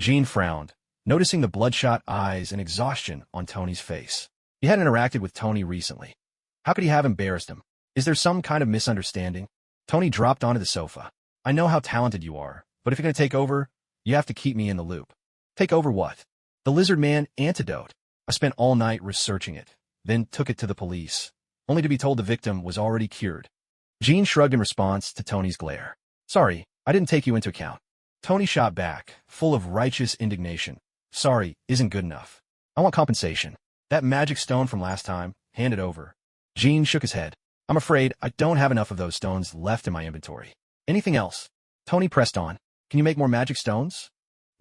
Jean frowned, noticing the bloodshot eyes and exhaustion on Tony's face. He hadn't interacted with Tony recently. How could he have embarrassed him? Is there some kind of misunderstanding? Tony dropped onto the sofa. I know how talented you are, but if you're going to take over, you have to keep me in the loop. Take over what? The Lizard Man antidote. I spent all night researching it, then took it to the police, only to be told the victim was already cured. Jean shrugged in response to Tony's glare. Sorry, I didn't take you into account. Tony shot back, full of righteous indignation. Sorry isn't good enough. I want compensation. That magic stone from last time, hand it over. Jean shook his head. I'm afraid I don't have enough of those stones left in my inventory. Anything else? Tony pressed on. Can you make more magic stones?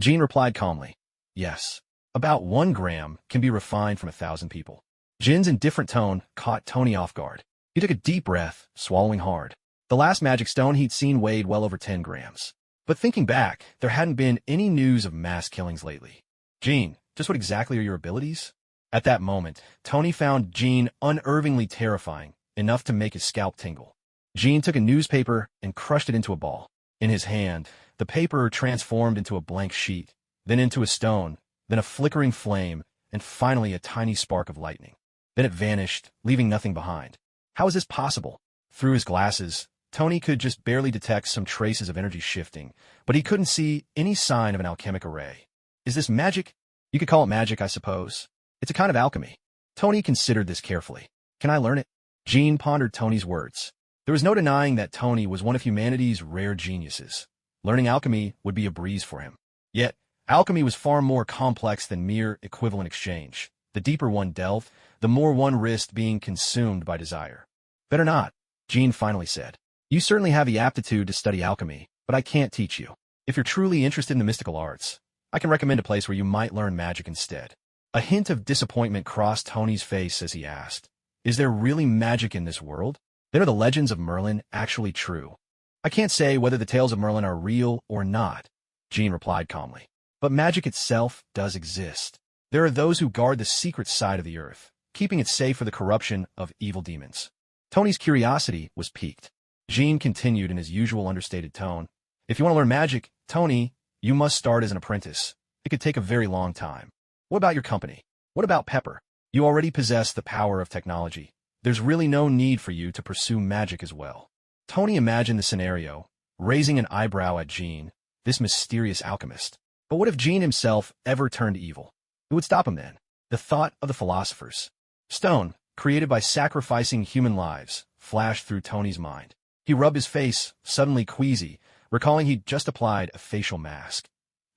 Jean replied calmly. Yes. About 1 gram can be refined from 1,000 people. Jin's indifferent tone caught Tony off guard. He took a deep breath, swallowing hard. The last magic stone he'd seen weighed well over 10 grams. But thinking back, there hadn't been any news of mass killings lately. Jean, just what exactly are your abilities? At that moment, Tony found Jean unervingly terrifying, enough to make his scalp tingle. Jean took a newspaper and crushed it into a ball. In his hand, the paper transformed into a blank sheet, then into a stone, then a flickering flame, and finally a tiny spark of lightning. Then it vanished, leaving nothing behind. How is this possible? Through his glasses, Tony could just barely detect some traces of energy shifting, but he couldn't see any sign of an alchemic array. Is this magic? You could call it magic, I suppose. It's a kind of alchemy. Tony considered this carefully. Can I learn it? Jean pondered Tony's words. There was no denying that Tony was one of humanity's rare geniuses. Learning alchemy would be a breeze for him. Yet, alchemy was far more complex than mere equivalent exchange. The deeper one delved, the more one risked being consumed by desire. Better not, Jean finally said. You certainly have the aptitude to study alchemy, but I can't teach you. If you're truly interested in the mystical arts, I can recommend a place where you might learn magic instead. A hint of disappointment crossed Tony's face as he asked, is there really magic in this world? Then are the legends of Merlin actually true? I can't say whether the tales of Merlin are real or not, Jean replied calmly. But magic itself does exist. There are those who guard the secret side of the earth, keeping it safe for the corruption of evil demons. Tony's curiosity was piqued. Jean continued in his usual understated tone. If you want to learn magic, Tony, you must start as an apprentice. It could take a very long time. What about your company? What about Pepper? You already possess the power of technology. There's really no need for you to pursue magic as well. Tony imagined the scenario, raising an eyebrow at Jean, this mysterious alchemist. But what if Jean himself ever turned evil? Who would stop him then? The thought of the philosophers. Stone, created by sacrificing human lives, flashed through Tony's mind. He rubbed his face, suddenly queasy, recalling he'd just applied a facial mask.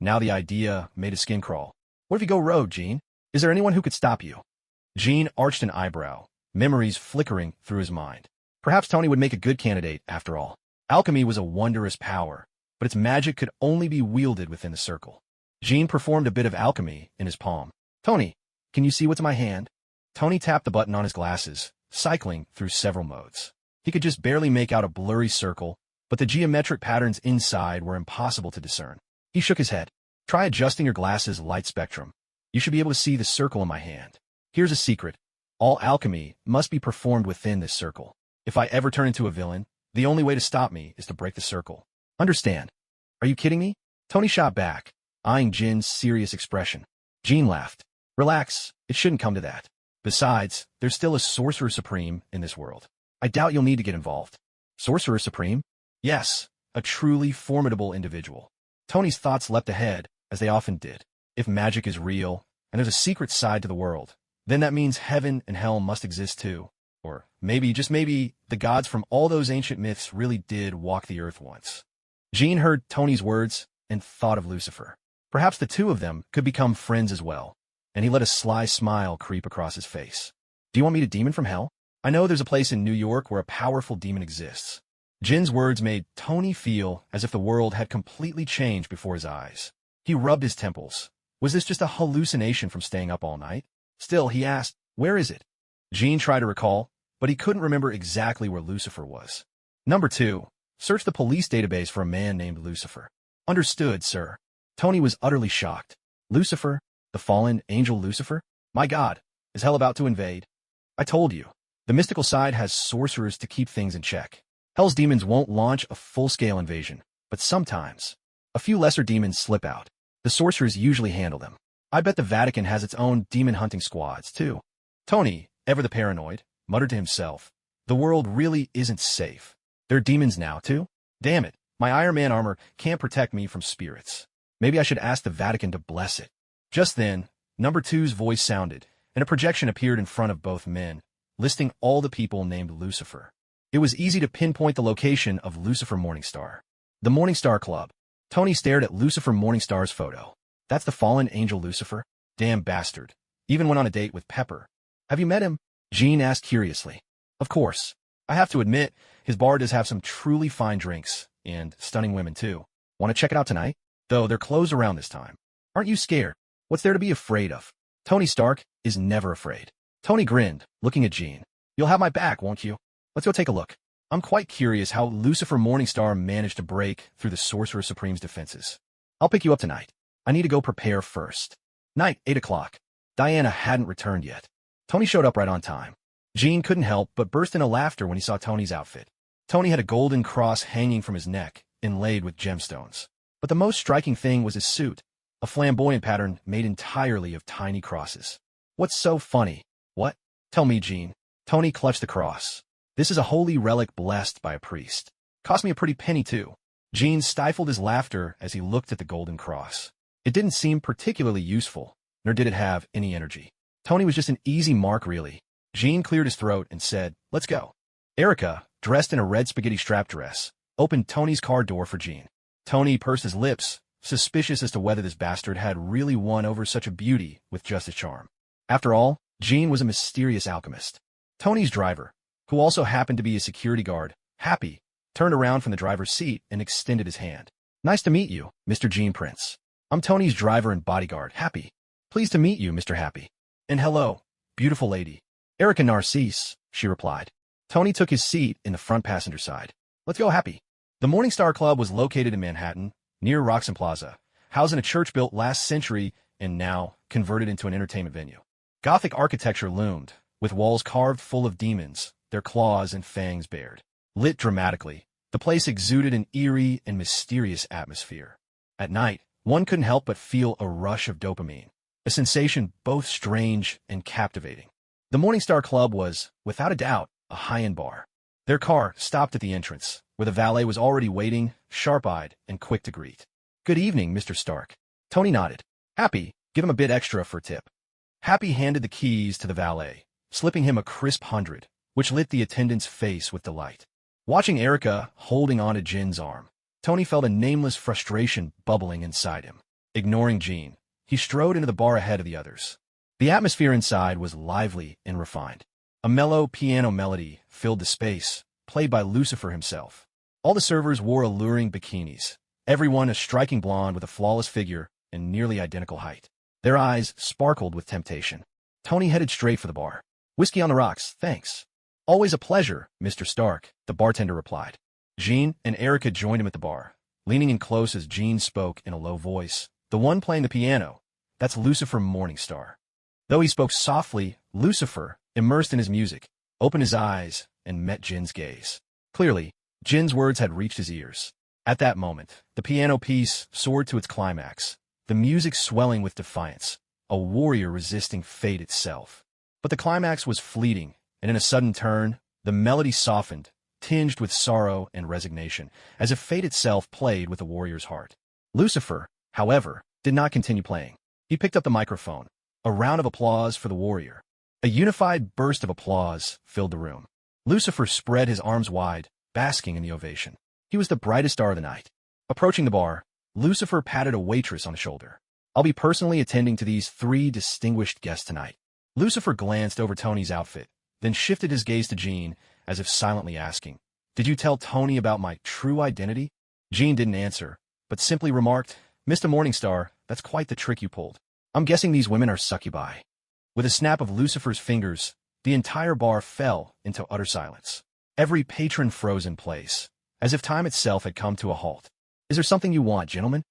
Now the idea made his skin crawl. What if you go rogue, Jean? Is there anyone who could stop you? Jean arched an eyebrow, memories flickering through his mind. Perhaps Tony would make a good candidate, after all. Alchemy was a wondrous power, but its magic could only be wielded within the circle. Jean performed a bit of alchemy in his palm. Tony, can you see what's in my hand? Tony tapped the button on his glasses, cycling through several modes. He could just barely make out a blurry circle, but the geometric patterns inside were impossible to discern. He shook his head. Try adjusting your glasses' light spectrum. You should be able to see the circle in my hand. Here's a secret. All alchemy must be performed within this circle. If I ever turn into a villain, the only way to stop me is to break the circle. Understand? Are you kidding me? Tony shot back, eyeing Jin's serious expression. Jean laughed. Relax, it shouldn't come to that. Besides, there's still a Sorcerer Supreme in this world. I doubt you'll need to get involved. Sorcerer Supreme? Yes, a truly formidable individual. Tony's thoughts leapt ahead, as they often did. If magic is real, and there's a secret side to the world, then that means heaven and hell must exist too. Or maybe, just maybe, the gods from all those ancient myths really did walk the earth once. Jean heard Tony's words and thought of Lucifer. Perhaps the two of them could become friends as well, and he let a sly smile creep across his face. Do you want me to demon from hell? I know there's a place in New York where a powerful demon exists. Jin's words made Tony feel as if the world had completely changed before his eyes. He rubbed his temples. Was this just a hallucination from staying up all night? Still, he asked, where is it? Jean tried to recall, but he couldn't remember exactly where Lucifer was. Number 2. Search the police database for a man named Lucifer. Understood, sir. Tony was utterly shocked. Lucifer? The fallen angel Lucifer? My God, is hell about to invade? I told you. The mystical side has sorcerers to keep things in check. Hell's demons won't launch a full-scale invasion, but sometimes a few lesser demons slip out. The sorcerers usually handle them. I bet the Vatican has its own demon-hunting squads, too. Tony, ever the paranoid, muttered to himself, the world really isn't safe. There are demons now, too? Damn it, my Iron Man armor can't protect me from spirits. Maybe I should ask the Vatican to bless it. Just then, number 2's voice sounded, and a projection appeared in front of both men, listing all the people named Lucifer. It was easy to pinpoint the location of Lucifer Morningstar. The Morningstar Club. Tony stared at Lucifer Morningstar's photo. That's the fallen angel Lucifer? Damn bastard. Even went on a date with Pepper. Have you met him? Jean asked curiously. Of course. I have to admit, his bar does have some truly fine drinks, and stunning women too. Want to check it out tonight? Though they're closed around this time. Aren't you scared? What's there to be afraid of? Tony Stark is never afraid. Tony grinned, looking at Jean. You'll have my back, won't you? Let's go take a look. I'm quite curious how Lucifer Morningstar managed to break through the Sorcerer Supreme's defenses. I'll pick you up tonight. I need to go prepare first. Night, 8 o'clock. Diana hadn't returned yet. Tony showed up right on time. Jean couldn't help but burst into laughter when he saw Tony's outfit. Tony had a golden cross hanging from his neck, inlaid with gemstones. But the most striking thing was his suit, a flamboyant pattern made entirely of tiny crosses. What's so funny? What? Tell me, Jean. Tony clutched the cross. This is a holy relic blessed by a priest. Cost me a pretty penny, too. Jean stifled his laughter as he looked at the golden cross. It didn't seem particularly useful, nor did it have any energy. Tony was just an easy mark, really. Jean cleared his throat and said, "Let's go." Erica, dressed in a red spaghetti strap dress, opened Tony's car door for Jean. Tony pursed his lips, suspicious as to whether this bastard had really won over such a beauty with just his charm. After all, Jean was a mysterious alchemist. Tony's driver, who also happened to be a security guard, Happy, turned around from the driver's seat and extended his hand. "Nice to meet you, Mr. Jean Prince. I'm Tony's driver and bodyguard, Happy. Pleased to meet you, Mr. Happy." "And hello, beautiful lady." "Erica Narcisse," she replied. Tony took his seat in the front passenger side. "Let's go, Happy." The Morningstar Club was located in Manhattan, near Roxham Plaza, housing a church built last century and now converted into an entertainment venue. Gothic architecture loomed, with walls carved full of demons, their claws and fangs bared. Lit dramatically, the place exuded an eerie and mysterious atmosphere. At night, one couldn't help but feel a rush of dopamine, a sensation both strange and captivating. The Morningstar Club was, without a doubt, a high-end bar. Their car stopped at the entrance, where the valet was already waiting, sharp-eyed and quick to greet. "Good evening, Mr. Stark." Tony nodded. "Happy, give him a bit extra for a tip." Happy handed the keys to the valet, slipping him a crisp 100, which lit the attendant's face with delight. Watching Erica holding onto Jin's arm, Tony felt a nameless frustration bubbling inside him. Ignoring Jean, he strode into the bar ahead of the others. The atmosphere inside was lively and refined. A mellow piano melody filled the space, played by Lucifer himself. All the servers wore alluring bikinis, everyone a striking blonde with a flawless figure and nearly identical height. Their eyes sparkled with temptation. Tony headed straight for the bar. "Whiskey on the rocks, thanks." "Always a pleasure, Mr. Stark," the bartender replied. Jean and Erica joined him at the bar, leaning in close as Jean spoke in a low voice. "The one playing the piano, that's Lucifer Morningstar." Though he spoke softly, Lucifer, immersed in his music, opened his eyes and met Jin's gaze. Clearly, Jin's words had reached his ears. At that moment, the piano piece soared to its climax, the music swelling with defiance, a warrior resisting fate itself. But the climax was fleeting, and in a sudden turn, the melody softened, tinged with sorrow and resignation, as if fate itself played with the warrior's heart. Lucifer, however, did not continue playing. He picked up the microphone. A round of applause for the warrior. A unified burst of applause filled the room. Lucifer spread his arms wide, basking in the ovation. He was the brightest star of the night. Approaching the bar, Lucifer patted a waitress on the shoulder. "I'll be personally attending to these 3 distinguished guests tonight." Lucifer glanced over Tony's outfit, then shifted his gaze to Jean, as if silently asking, "Did you tell Tony about my true identity?" Jean didn't answer, but simply remarked, "Mr. Morningstar, that's quite the trick you pulled. I'm guessing these women are succubi." With a snap of Lucifer's fingers, the entire bar fell into utter silence. Every patron froze in place, as if time itself had come to a halt. "Is there something you want, gentlemen?"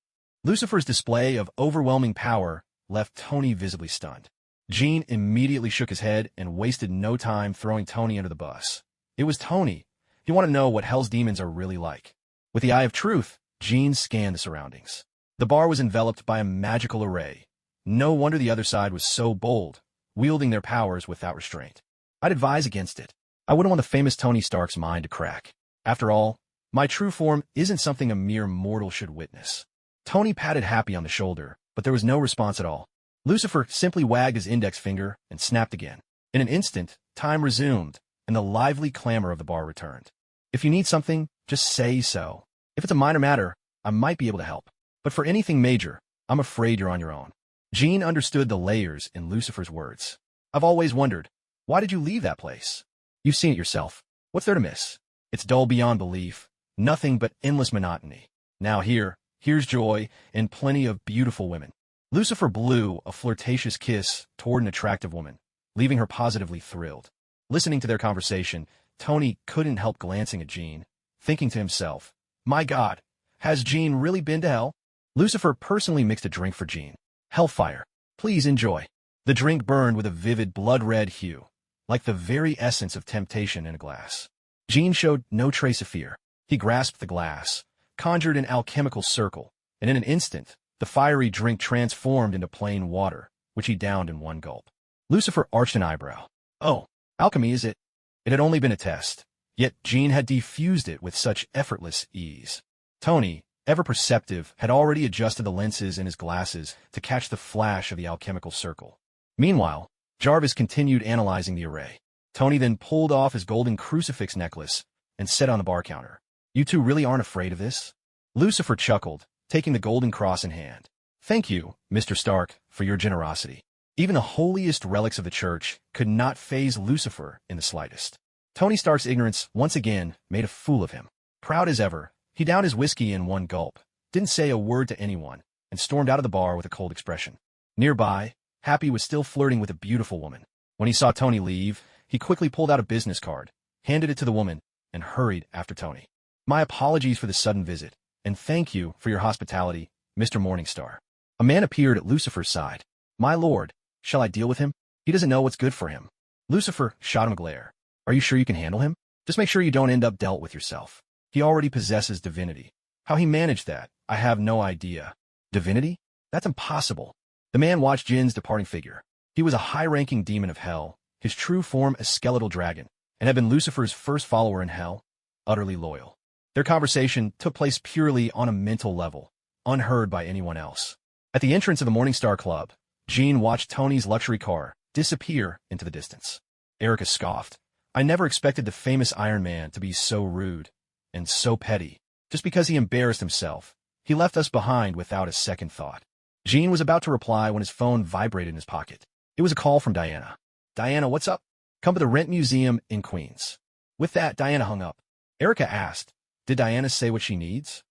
Lucifer's display of overwhelming power left Tony visibly stunned. Jean immediately shook his head and wasted no time throwing Tony under the bus. It was Tony. He wanted to know what hell's demons are really like. With the eye of truth, Jean scanned the surroundings. The bar was enveloped by a magical array. No wonder the other side was so bold, wielding their powers without restraint. I'd advise against it. I wouldn't want the famous Tony Stark's mind to crack. After all, my true form isn't something a mere mortal should witness. Tony patted Happy on the shoulder, but there was no response at all. Lucifer simply wagged his index finger and snapped again. In an instant, time resumed, and the lively clamor of the bar returned. "If you need something, just say so. If it's a minor matter, I might be able to help. But for anything major, I'm afraid you're on your own." Jean understood the layers in Lucifer's words. "I've always wondered, why did you leave that place? You've seen it yourself. What's there to miss? It's dull beyond belief, nothing but endless monotony. Now here's joy and plenty of beautiful women." Lucifer blew a flirtatious kiss toward an attractive woman, leaving her positively thrilled. Listening to their conversation, Tony couldn't help glancing at Jean, thinking to himself, "My God, has Jean really been to hell?" Lucifer personally mixed a drink for Jean. "Hellfire. Please enjoy." The drink burned with a vivid blood-red hue, like the very essence of temptation in a glass. Jean showed no trace of fear. He grasped the glass, conjured an alchemical circle, and in an instant, the fiery drink transformed into plain water, which he downed in one gulp. Lucifer arched an eyebrow. Oh, alchemy, is it? It had only been a test, yet Jean had defused it with such effortless ease. Tony, ever perceptive, had already adjusted the lenses in his glasses to catch the flash of the alchemical circle. Meanwhile, Jarvis continued analyzing the array. Tony then pulled off his golden crucifix necklace and set on the bar counter. You two really aren't afraid of this? Lucifer chuckled, taking the golden cross in hand. Thank you, Mr. Stark, for your generosity. Even the holiest relics of the church could not faze Lucifer in the slightest. Tony Stark's ignorance once again made a fool of him. Proud as ever, he downed his whiskey in one gulp, didn't say a word to anyone, and stormed out of the bar with a cold expression. Nearby, Happy was still flirting with a beautiful woman. When he saw Tony leave, he quickly pulled out a business card, handed it to the woman, and hurried after Tony. My apologies for the sudden visit, and thank you for your hospitality, Mr. Morningstar. A man appeared at Lucifer's side. My lord, shall I deal with him? He doesn't know what's good for him. Lucifer shot him a glare. Are you sure you can handle him? Just make sure you don't end up dealt with yourself. He already possesses divinity. How he managed that, I have no idea. Divinity? That's impossible. The man watched Jin's departing figure. He was a high-ranking demon of hell, his true form a skeletal dragon, and had been Lucifer's first follower in hell, utterly loyal. Their conversation took place purely on a mental level, unheard by anyone else. At the entrance of the Morningstar Club, Jean watched Tony's luxury car disappear into the distance. Erica scoffed. I never expected the famous Iron Man to be so rude and so petty. Just because he embarrassed himself, he left us behind without a second thought. Jean was about to reply when his phone vibrated in his pocket. It was a call from Diana. Diana, what's up? Come to the Rent Museum in Queens. With that, Diana hung up. Erica asked, did Diana say what she needs?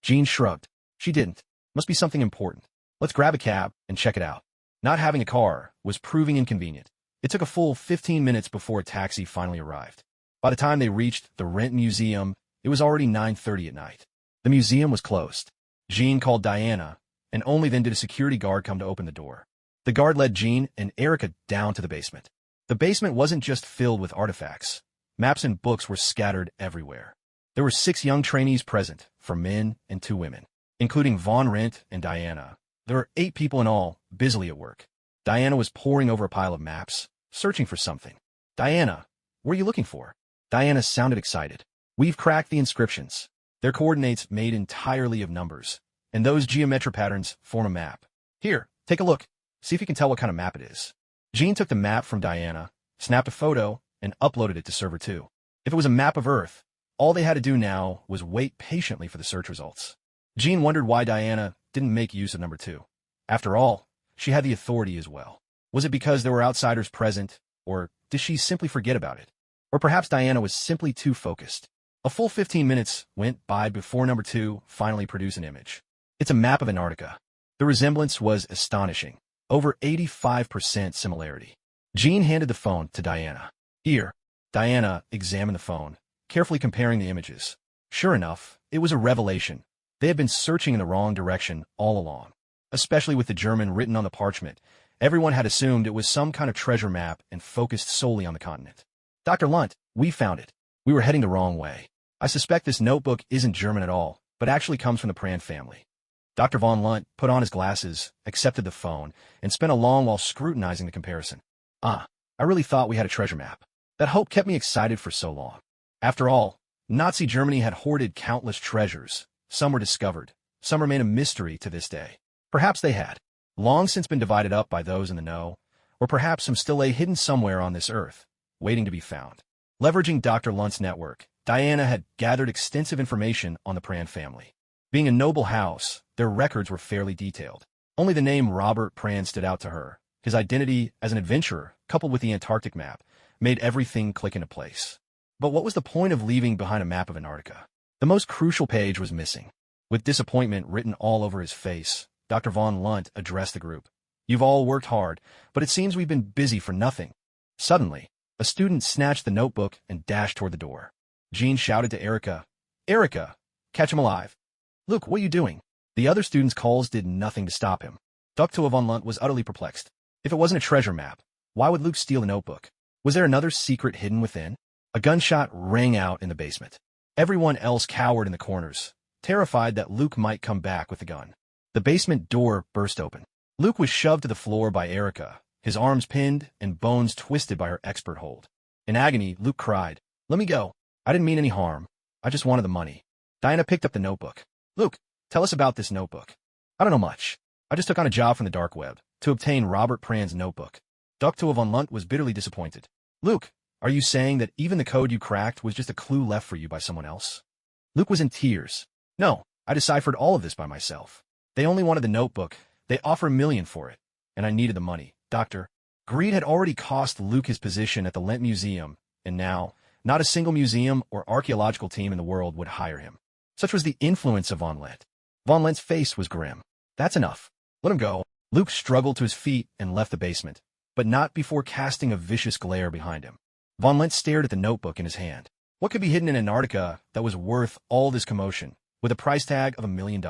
Jean shrugged. She didn't. Must be something important. Let's grab a cab and check it out. Not having a car was proving inconvenient. It took a full 15 minutes before a taxi finally arrived. By the time they reached the Rent Museum, it was already 9:30 at night. The museum was closed. Jean called Diana, and only then did a security guard come to open the door. The guard led Jean and Erica down to the basement. The basement wasn't just filled with artifacts. Maps and books were scattered everywhere. There were 6 young trainees present, 4 men and 2 women, including Von Rent and Diana. There were 8 people in all, busily at work. Diana was poring over a pile of maps, searching for something. Diana, what are you looking for? Diana sounded excited. We've cracked the inscriptions. They're coordinates made entirely of numbers, and those geometric patterns form a map. Here, take a look. See if you can tell what kind of map it is. Jean took the map from Diana, snapped a photo, and uploaded it to Server 2. If it was a map of Earth, all they had to do now was wait patiently for the search results. Jean wondered why Diana didn't make use of number 2. After all, she had the authority as well. Was it because there were outsiders present, or did she simply forget about it? Or perhaps Diana was simply too focused. A full 15 minutes went by before number 2 finally produced an image. It's a map of Antarctica. The resemblance was astonishing. Over 85% similarity. Jean handed the phone to Diana. Here. Diana examined the phone, carefully comparing the images. Sure enough, it was a revelation. They had been searching in the wrong direction all along. Especially with the German written on the parchment, everyone had assumed it was some kind of treasure map and focused solely on the continent. Dr. Lunt, we found it. We were heading the wrong way. I suspect this notebook isn't German at all, but actually comes from the Pran family. Dr. von Lunt put on his glasses, accepted the phone, and spent a long while scrutinizing the comparison. I really thought we had a treasure map. That hope kept me excited for so long. After all, Nazi Germany had hoarded countless treasures. Some were discovered. Some remain a mystery to this day. Perhaps they had long since been divided up by those in the know, or perhaps some still lay hidden somewhere on this earth, waiting to be found. Leveraging Dr. Lunt's network, Diana had gathered extensive information on the Pran family. Being a noble house, their records were fairly detailed. Only the name Robert Pran stood out to her. His identity as an adventurer, coupled with the Antarctic map, made everything click into place. But what was the point of leaving behind a map of Antarctica? The most crucial page was missing. With disappointment written all over his face, Dr. von Lunt addressed the group. You've all worked hard, but it seems we've been busy for nothing. Suddenly, a student snatched the notebook and dashed toward the door. Jean shouted to Erica, Erica, catch him alive. Luke, what are you doing? The other student's calls did nothing to stop him. Dr. von Lunt was utterly perplexed. If it wasn't a treasure map, why would Luke steal the notebook? Was there another secret hidden within? A gunshot rang out in the basement. Everyone else cowered in the corners, terrified that Luke might come back with the gun. The basement door burst open. Luke was shoved to the floor by Erica, his arms pinned and bones twisted by her expert hold. In agony, Luke cried, "Let me go. I didn't mean any harm. I just wanted the money." Diana picked up the notebook. "Luke, tell us about this notebook." "I don't know much. I just took on a job from the dark web to obtain Robert Pran's notebook." Dr. von Lunt was bitterly disappointed. "Luke, are you saying that even the code you cracked was just a clue left for you by someone else?" Luke was in tears. "No, I deciphered all of this by myself. They only wanted the notebook. They offered $1 million for it, and I needed the money. Doctor." Greed had already cost Luke his position at the Lent Museum, and now, not a single museum or archaeological team in the world would hire him. Such was the influence of von Lent. Von Lent's face was grim. "That's enough. Let him go." Luke struggled to his feet and left the basement, but not before casting a vicious glare behind him. Von Lent stared at the notebook in his hand. What could be hidden in Antarctica that was worth all this commotion, with a price tag of $1 million?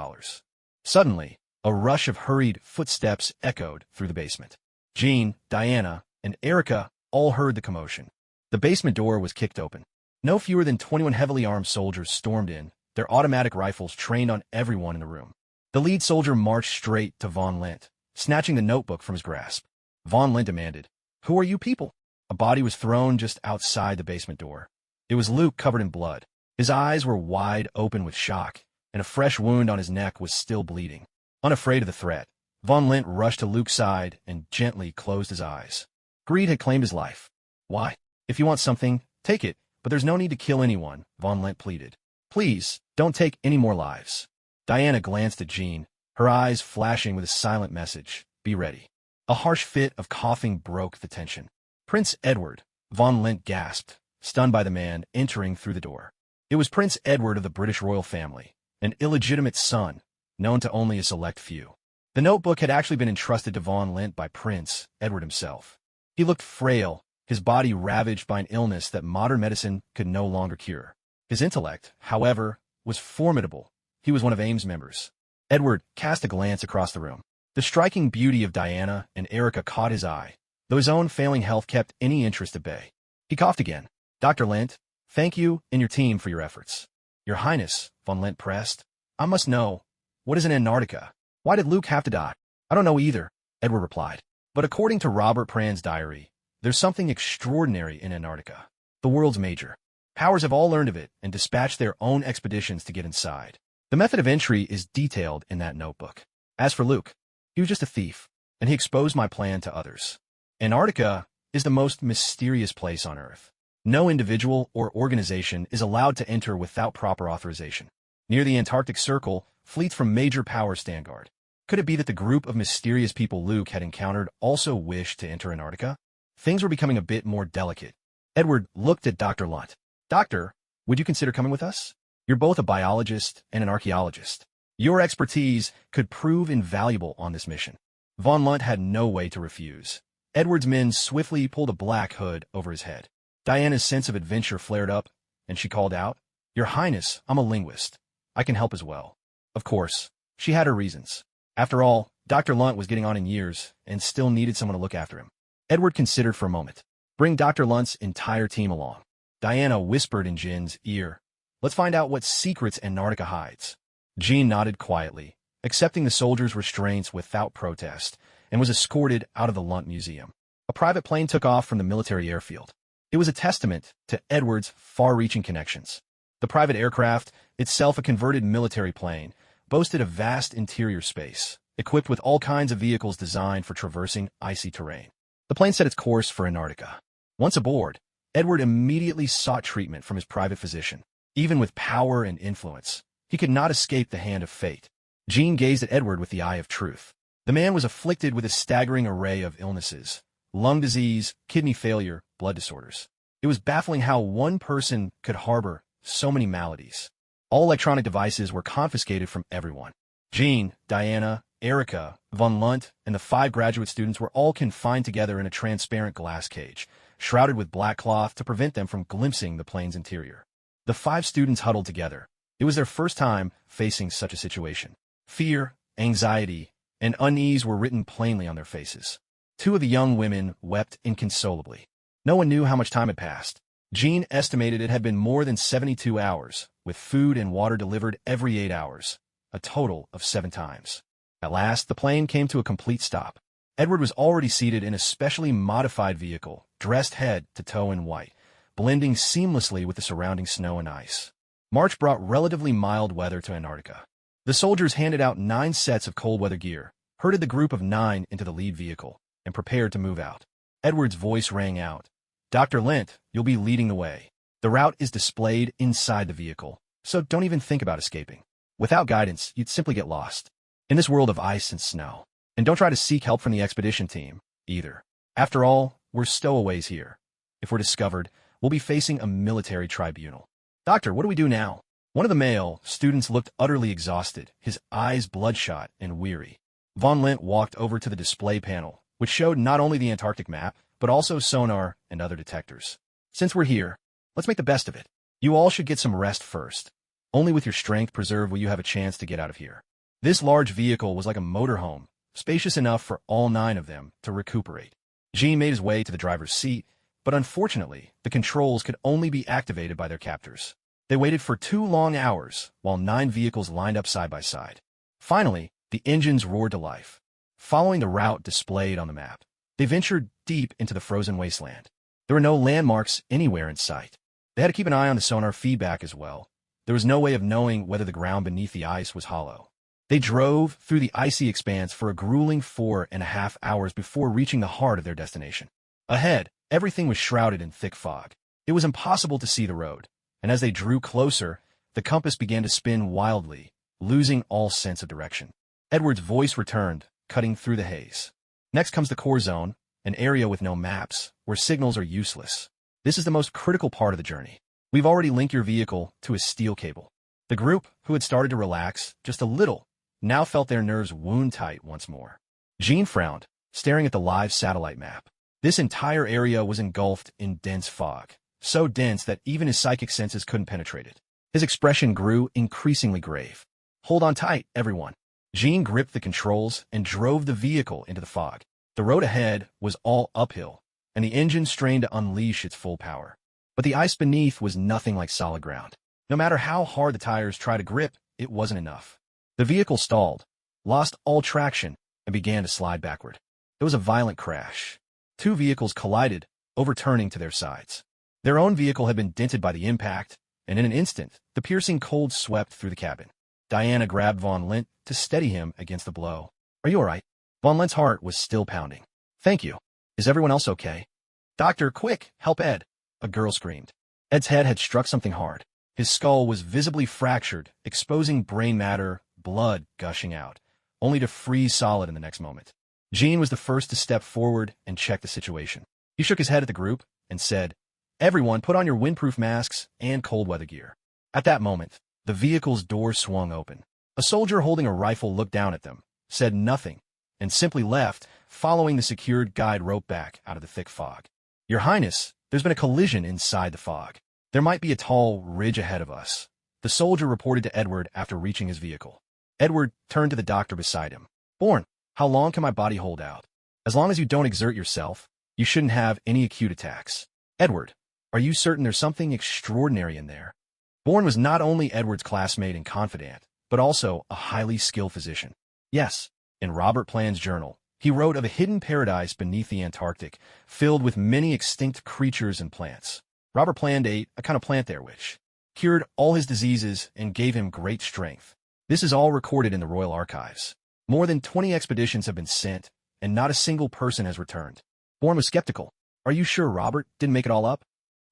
Suddenly, a rush of hurried footsteps echoed through the basement. Jean, Diana, and Erica all heard the commotion. The basement door was kicked open. No fewer than 21 heavily armed soldiers stormed in, their automatic rifles trained on everyone in the room. The lead soldier marched straight to von Lent, snatching the notebook from his grasp. Von Lent demanded, "Who are you people?" A body was thrown just outside the basement door. It was Luke, covered in blood. His eyes were wide open with shock, and a fresh wound on his neck was still bleeding. Unafraid of the threat, von Lent rushed to Luke's side and gently closed his eyes. Greed had claimed his life. "Why? If you want something, take it, but there's no need to kill anyone," von Lent pleaded. "Please, don't take any more lives." Diana glanced at Jean, her eyes flashing with a silent message, "Be ready." A harsh fit of coughing broke the tension. "Prince Edward," von Lent gasped, stunned by the man entering through the door. It was Prince Edward of the British royal family, an illegitimate son, known to only a select few. The notebook had actually been entrusted to von Lent by Prince Edward himself. He looked frail, his body ravaged by an illness that modern medicine could no longer cure. His intellect, however, was formidable. He was one of AIM's members. Edward cast a glance across the room. The striking beauty of Diana and Erica caught his eye, though his own failing health kept any interest at bay. He coughed again. "Dr. Lent, thank you and your team for your efforts." "Your Highness," von Lent pressed, "I must know, what is in Antarctica? Why did Luke have to die?" "I don't know either," Edward replied. "But according to Robert Pran's diary, there's something extraordinary in Antarctica. The world's major powers have all learned of it and dispatched their own expeditions to get inside. The method of entry is detailed in that notebook. As for Luke, he was just a thief, and he exposed my plan to others. Antarctica is the most mysterious place on Earth. No individual or organization is allowed to enter without proper authorization. Near the Antarctic Circle, fleets from major powers stand guard. Could it be that the group of mysterious people Luke had encountered also wished to enter Antarctica? Things were becoming a bit more delicate. Edward looked at Dr. Lunt. "Doctor, would you consider coming with us? You're both a biologist and an archaeologist. Your expertise could prove invaluable on this mission." Von Lunt had no way to refuse. Edward's men swiftly pulled a black hood over his head. Diana's sense of adventure flared up, and she called out, "Your Highness, I'm a linguist. I can help as well." Of course, she had her reasons. After all, Dr. Lunt was getting on in years and still needed someone to look after him. Edward considered for a moment. "Bring Dr. Lunt's entire team along." Diana whispered in Jin's ear, "Let's find out what secrets Antarctica hides." Jean nodded quietly, accepting the soldiers' restraints without protest, and was escorted out of the Lunt Museum. A private plane took off from the military airfield. It was a testament to Edward's far-reaching connections. The private aircraft, itself a converted military plane, boasted a vast interior space, equipped with all kinds of vehicles designed for traversing icy terrain. The plane set its course for Antarctica. Once aboard, Edward immediately sought treatment from his private physician. Even with power and influence, he could not escape the hand of fate. Jean gazed at Edward with the eye of truth. The man was afflicted with a staggering array of illnesses: lung disease, kidney failure, blood disorders. It was baffling how one person could harbor so many maladies. All electronic devices were confiscated from everyone. Jean, Diana, Erica, von Lunt, and the 5 graduate students were all confined together in a transparent glass cage, shrouded with black cloth to prevent them from glimpsing the plane's interior. The 5 students huddled together. It was their first time facing such a situation. Fear, anxiety, and unease were written plainly on their faces. 2 of the young women wept inconsolably. No one knew how much time had passed. Jean estimated it had been more than 72 hours, with food and water delivered every 8 hours, a total of 7 times. At last, the plane came to a complete stop. Edward was already seated in a specially modified vehicle, dressed head to toe in white, blending seamlessly with the surrounding snow and ice. March brought relatively mild weather to Antarctica. The soldiers handed out 9 sets of cold weather gear, herded the group of 9 into the lead vehicle, and prepared to move out. Edward's voice rang out. Dr. Lent, you'll be leading the way. The route is displayed inside the vehicle, so don't even think about escaping. Without guidance, you'd simply get lost in this world of ice and snow. And don't try to seek help from the expedition team, either. After all, we're stowaways here. If we're discovered, we'll be facing a military tribunal. Doctor, what do we do now? One of the male students looked utterly exhausted, his eyes bloodshot and weary. Von Lent walked over to the display panel, which showed not only the Antarctic map, but also sonar and other detectors. Since we're here, let's make the best of it. You all should get some rest first. Only with your strength preserved will you have a chance to get out of here. This large vehicle was like a motorhome, spacious enough for all 9 of them to recuperate. Jean made his way to the driver's seat, but unfortunately, the controls could only be activated by their captors. They waited for 2 long hours while 9 vehicles lined up side by side. Finally, the engines roared to life. Following the route displayed on the map, they ventured deep into the frozen wasteland. There were no landmarks anywhere in sight. They had to keep an eye on the sonar feedback as well. There was no way of knowing whether the ground beneath the ice was hollow. They drove through the icy expanse for a grueling 4.5 hours before reaching the heart of their destination. Ahead, everything was shrouded in thick fog. It was impossible to see the road, and as they drew closer, the compass began to spin wildly, losing all sense of direction. Edward's voice returned, cutting through the haze. Next comes the core zone, an area with no maps, where signals are useless. This is the most critical part of the journey. We've already linked your vehicle to a steel cable. The group, who had started to relax just a little, now felt their nerves wound tight once more. Jean frowned, staring at the live satellite map. This entire area was engulfed in dense fog, so dense that even his psychic senses couldn't penetrate it. His expression grew increasingly grave. Hold on tight, everyone. Jean gripped the controls and drove the vehicle into the fog. The road ahead was all uphill, and the engine strained to unleash its full power. But the ice beneath was nothing like solid ground. No matter how hard the tires tried to grip, it wasn't enough. The vehicle stalled, lost all traction, and began to slide backward. There was a violent crash. 2 vehicles collided, overturning to their sides. Their own vehicle had been dented by the impact, and in an instant, the piercing cold swept through the cabin. Diana grabbed Von Lent to steady him against the blow. Are you all right? Von Lent's heart was still pounding. Thank you. Is everyone else okay? Doctor, quick, help Ed, a girl screamed. Ed's head had struck something hard. His skull was visibly fractured, exposing brain matter, blood gushing out, only to freeze solid in the next moment. Jean was the first to step forward and check the situation. He shook his head at the group and said, Everyone, put on your windproof masks and cold weather gear. At that moment, the vehicle's door swung open. A soldier holding a rifle looked down at them, said nothing, and simply left, following the secured guide rope back out of the thick fog. Your Highness, there's been a collision inside the fog. There might be a tall ridge ahead of us, the soldier reported to Edward after reaching his vehicle. Edward turned to the doctor beside him. Bourne, how long can my body hold out? As long as you don't exert yourself, you shouldn't have any acute attacks. Edward, are you certain there's something extraordinary in there? Bourne was not only Edward's classmate and confidant, but also a highly skilled physician. Yes, in Robert Plan's journal, he wrote of a hidden paradise beneath the Antarctic, filled with many extinct creatures and plants. Robert Plan ate a kind of plant there which cured all his diseases and gave him great strength. This is all recorded in the Royal Archives. More than 20 expeditions have been sent, and not a single person has returned. Bourne was skeptical. Are you sure Robert didn't make it all up?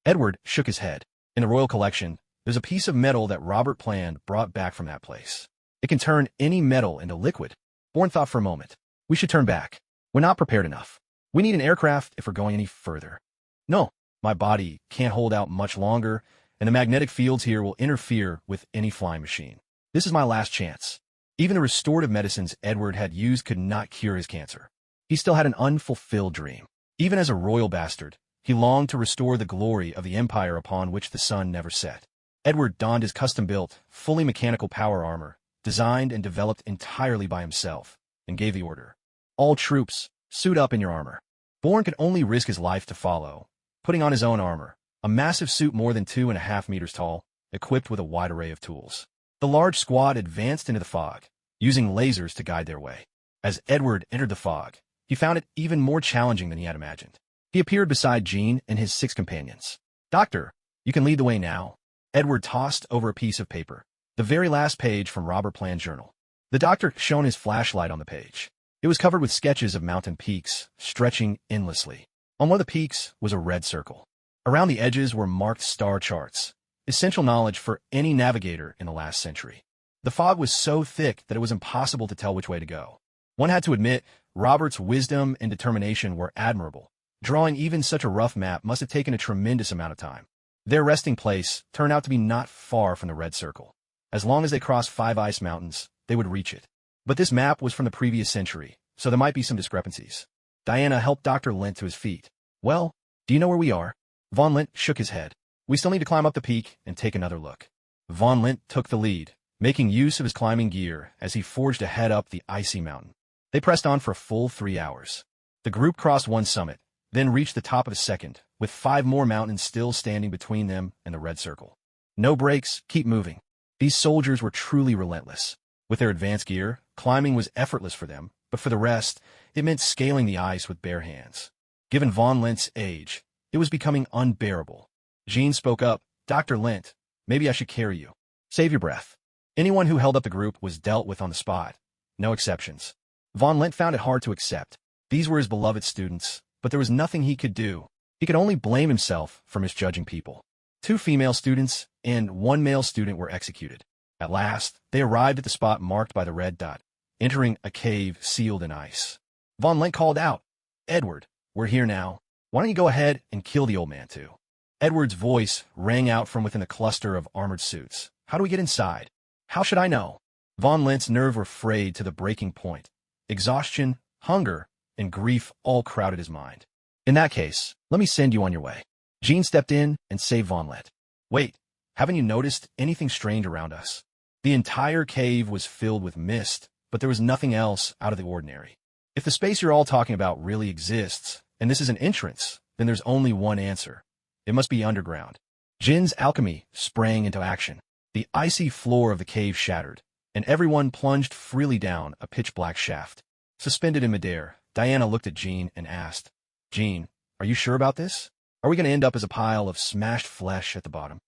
Edward shook his head. In the Royal Collection, there's a piece of metal that Robert Plan brought back from that place. It can turn any metal into liquid. Bourne thought for a moment. We should turn back. We're not prepared enough. We need an aircraft if we're going any further. No, my body can't hold out much longer, and the magnetic fields here will interfere with any flying machine. This is my last chance. Even the restorative medicines Edward had used could not cure his cancer. He still had an unfulfilled dream. Even as a royal bastard, he longed to restore the glory of the empire upon which the sun never set. Edward donned his custom-built, fully mechanical power armor, designed and developed entirely by himself, and gave the order. All troops, suit up in your armor. Bourne could only risk his life to follow, putting on his own armor, a massive suit more than 2.5 meters tall, equipped with a wide array of tools. The large squad advanced into the fog, using lasers to guide their way. As Edward entered the fog, he found it even more challenging than he had imagined. He appeared beside Jean and his 6 companions. "Doctor, you can lead the way now." Edward tossed over a piece of paper, the very last page from Robert Plan's journal. The doctor shone his flashlight on the page. It was covered with sketches of mountain peaks, stretching endlessly. On one of the peaks was a red circle. Around the edges were marked star charts, essential knowledge for any navigator in the last century. The fog was so thick that it was impossible to tell which way to go. One had to admit, Robert's wisdom and determination were admirable. Drawing even such a rough map must have taken a tremendous amount of time. Their resting place turned out to be not far from the red circle. As long as they crossed 5 ice mountains, they would reach it. But this map was from the previous century, so there might be some discrepancies. Diana helped Dr. Lint to his feet. "Well, do you know where we are?" Von Lint shook his head. "We still need to climb up the peak and take another look." Von Lint took the lead, making use of his climbing gear as he forged ahead up the icy mountain. They pressed on for a full 3 hours. The group crossed one summit, then reached the top of a second, with 5 more mountains still standing between them and the red circle. No breaks, keep moving. These soldiers were truly relentless. With their advanced gear, climbing was effortless for them, but for the rest, it meant scaling the ice with bare hands. Given Von Lint's age, it was becoming unbearable. Jean spoke up, "Dr. Lint, maybe I should carry you." "Save your breath." Anyone who held up the group was dealt with on the spot. No exceptions. Von Lint found it hard to accept. These were his beloved students, but there was nothing he could do. He could only blame himself for misjudging people. 2 female students and 1 male student were executed. At last, they arrived at the spot marked by the red dot, entering a cave sealed in ice. Von Lint called out, "Edward, we're here now. Why don't you go ahead and kill the old man too?" Edward's voice rang out from within the cluster of armored suits. "How do we get inside?" "How should I know?" Von Lint's nerves were frayed to the breaking point. Exhaustion, hunger, and grief all crowded his mind. "In that case, let me send you on your way." Jean stepped in and saved Von Lint. "Wait, haven't you noticed anything strange around us?" The entire cave was filled with mist, but there was nothing else out of the ordinary. If the space you're all talking about really exists, and this is an entrance, then there's only one answer. It must be underground. Jin's alchemy sprang into action. The icy floor of the cave shattered, and everyone plunged freely down a pitch-black shaft. Suspended in midair, Diana looked at Jean and asked, "Jean, are you sure about this? Are we going to end up as a pile of smashed flesh at the bottom?"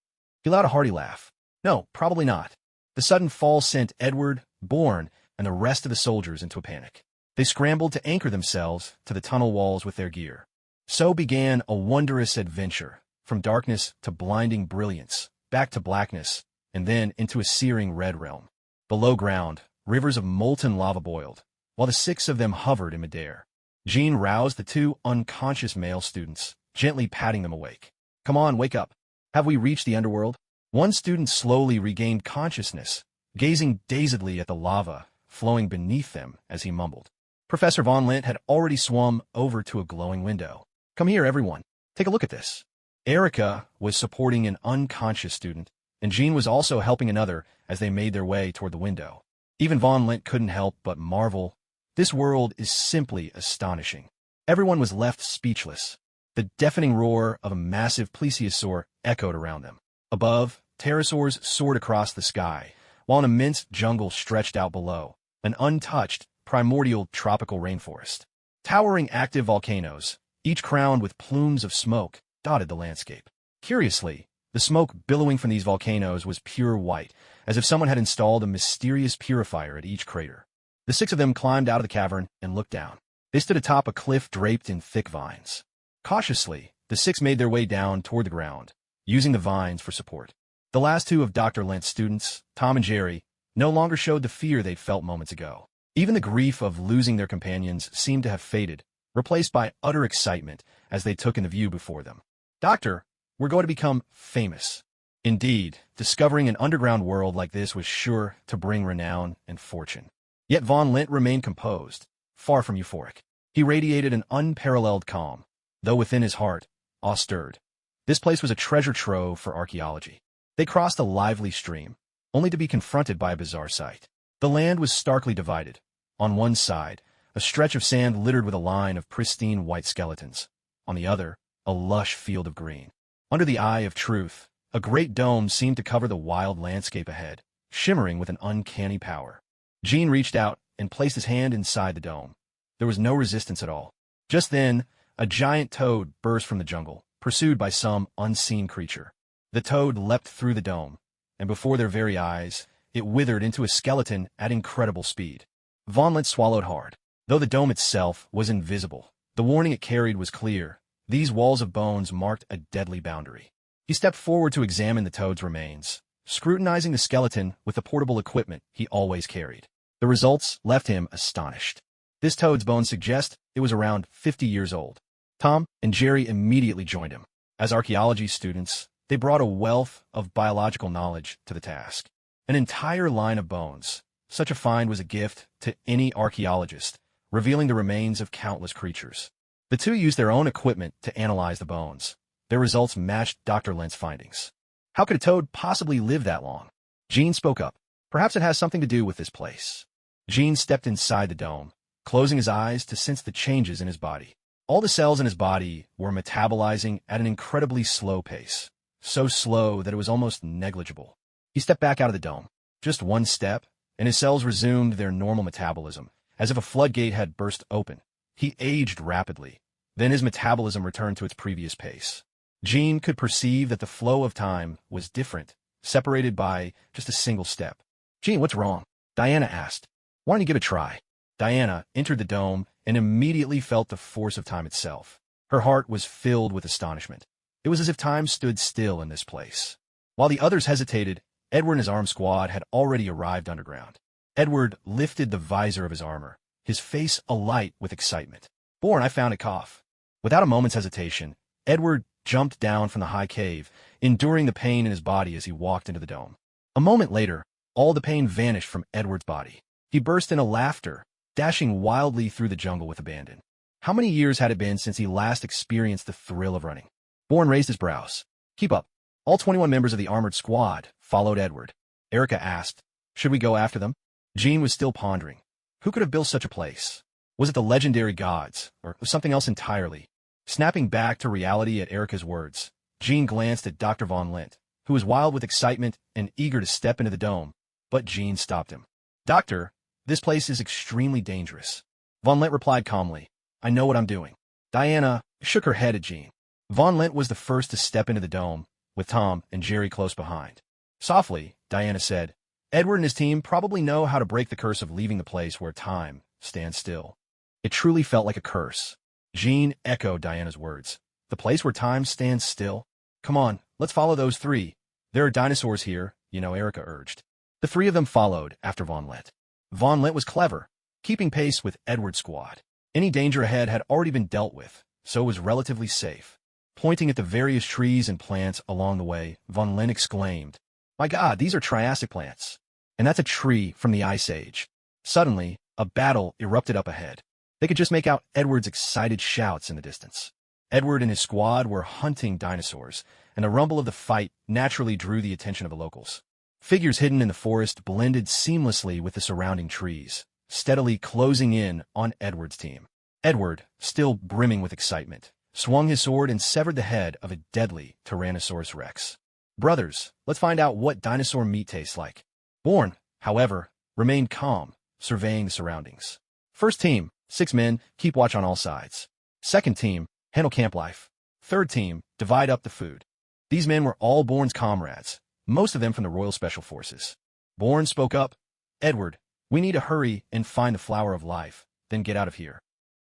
He allowed a hearty laugh. "No, probably not." The sudden fall sent Edward, Bourne, and the rest of the soldiers into a panic. They scrambled to anchor themselves to the tunnel walls with their gear. So began a wondrous adventure, from darkness to blinding brilliance, back to blackness, and then into a searing red realm. Below ground, rivers of molten lava boiled, while the 6 of them hovered in midair. Jean roused the 2 unconscious male students, gently patting them awake. "Come on, wake up. Have we reached the underworld?" One student slowly regained consciousness, gazing dazedly at the lava flowing beneath them as he mumbled. Professor Von Lint had already swum over to a glowing window. "Come here, everyone. Take a look at this." Erica was supporting an unconscious student, and Jean was also helping another as they made their way toward the window. Even Von Lint couldn't help but marvel. This world is simply astonishing. Everyone was left speechless. The deafening roar of a massive plesiosaur echoed around them. Above, pterosaurs soared across the sky, while an immense jungle stretched out below, an untouched, primordial tropical rainforest. Towering active volcanoes, each crowned with plumes of smoke, dotted the landscape. Curiously, the smoke billowing from these volcanoes was pure white, as if someone had installed a mysterious purifier at each crater. The 6 of them climbed out of the cavern and looked down. They stood atop a cliff draped in thick vines. Cautiously, the 6 made their way down toward the ground, using the vines for support. The last 2 of Dr. Lint's students, Tom and Jerry, no longer showed the fear they'd felt moments ago. Even the grief of losing their companions seemed to have faded, replaced by utter excitement as they took in the view before them. "Doctor, we're going to become famous." Indeed, discovering an underground world like this was sure to bring renown and fortune. Yet Von Lint remained composed, far from euphoric. He radiated an unparalleled calm, though within his heart, awe stirred. This place was a treasure trove for archaeology. They crossed a lively stream, only to be confronted by a bizarre sight. The land was starkly divided. On one side, a stretch of sand littered with a line of pristine white skeletons. On the other, a lush field of green. Under the eye of truth, a great dome seemed to cover the wild landscape ahead, shimmering with an uncanny power. Gene reached out and placed his hand inside the dome. There was no resistance at all. Just then, a giant toad burst from the jungle, pursued by some unseen creature. The toad leapt through the dome, and before their very eyes, it withered into a skeleton at incredible speed. Von Lent swallowed hard. Though the dome itself was invisible, the warning it carried was clear. These walls of bones marked a deadly boundary. He stepped forward to examine the toad's remains, scrutinizing the skeleton with the portable equipment he always carried. The results left him astonished. This toad's bones suggest it was around 50 years old. Tom and Jerry immediately joined him. As archaeology students, they brought a wealth of biological knowledge to the task. An entire line of bones. Such a find was a gift to any archaeologist, revealing the remains of countless creatures. The two used their own equipment to analyze the bones. Their results matched Dr. Lent's findings. How could a toad possibly live that long? Gene spoke up. Perhaps it has something to do with this place. Gene stepped inside the dome, closing his eyes to sense the changes in his body. All the cells in his body were metabolizing at an incredibly slow pace, so slow that it was almost negligible. He stepped back out of the dome. Just one step, and his cells resumed their normal metabolism, as if a floodgate had burst open. He aged rapidly. Then his metabolism returned to its previous pace. Gene could perceive that the flow of time was different, separated by just a single step. "Gene, what's wrong?" Diana asked. "Why don't you give it a try?" Diana entered the dome and immediately felt the force of time itself. Her heart was filled with astonishment. It was as if time stood still in this place. While the others hesitated, Edward and his armed squad had already arrived underground. Edward lifted the visor of his armor, his face alight with excitement. "Born, I found a cough." Without a moment's hesitation, Edward jumped down from the high cave, enduring the pain in his body as he walked into the dome. A moment later, all the pain vanished from Edward's body. He burst into laughter, dashing wildly through the jungle with abandon. How many years had it been since he last experienced the thrill of running? Bourne raised his brows. "Keep up." All 21 members of the armored squad followed Edward. Erica asked, "Should we go after them?" Gene was still pondering. Who could have built such a place? Was it the legendary gods, or something else entirely? Snapping back to reality at Erica's words, Gene glanced at Dr. Von Lent, who was wild with excitement and eager to step into the dome, but Gene stopped him. "Doctor, this place is extremely dangerous." Von Lent replied calmly, "I know what I'm doing." Diana shook her head at Gene. Von Lent was the first to step into the dome, with Tom and Jerry close behind. Softly, Diana said, "Edward and his team probably know how to break the curse of leaving the place where time stands still." It truly felt like a curse. Gene echoed Diana's words. "The place where time stands still? Come on, let's follow those three. There are dinosaurs here, Erica urged. The three of them followed after Von Lent. Von Lent was clever, keeping pace with Edward's squad. Any danger ahead had already been dealt with, so it was relatively safe. Pointing at the various trees and plants along the way, Von Lent exclaimed, "My God, these are Triassic plants. And that's a tree from the Ice Age." Suddenly, a battle erupted up ahead. They could just make out Edward's excited shouts in the distance. Edward and his squad were hunting dinosaurs, and the rumble of the fight naturally drew the attention of the locals. Figures hidden in the forest blended seamlessly with the surrounding trees, steadily closing in on Edward's team. Edward, still brimming with excitement, swung his sword and severed the head of a deadly Tyrannosaurus Rex. "Brothers, let's find out what dinosaur meat tastes like." Bourne, however, remained calm, surveying the surroundings. "First team, 6 men, keep watch on all sides. Second team, handle camp life. Third team, divide up the food." These men were all Bourne's comrades, most of them from the Royal Special Forces. Bourne spoke up, "Edward, we need to hurry and find the flower of life, then get out of here."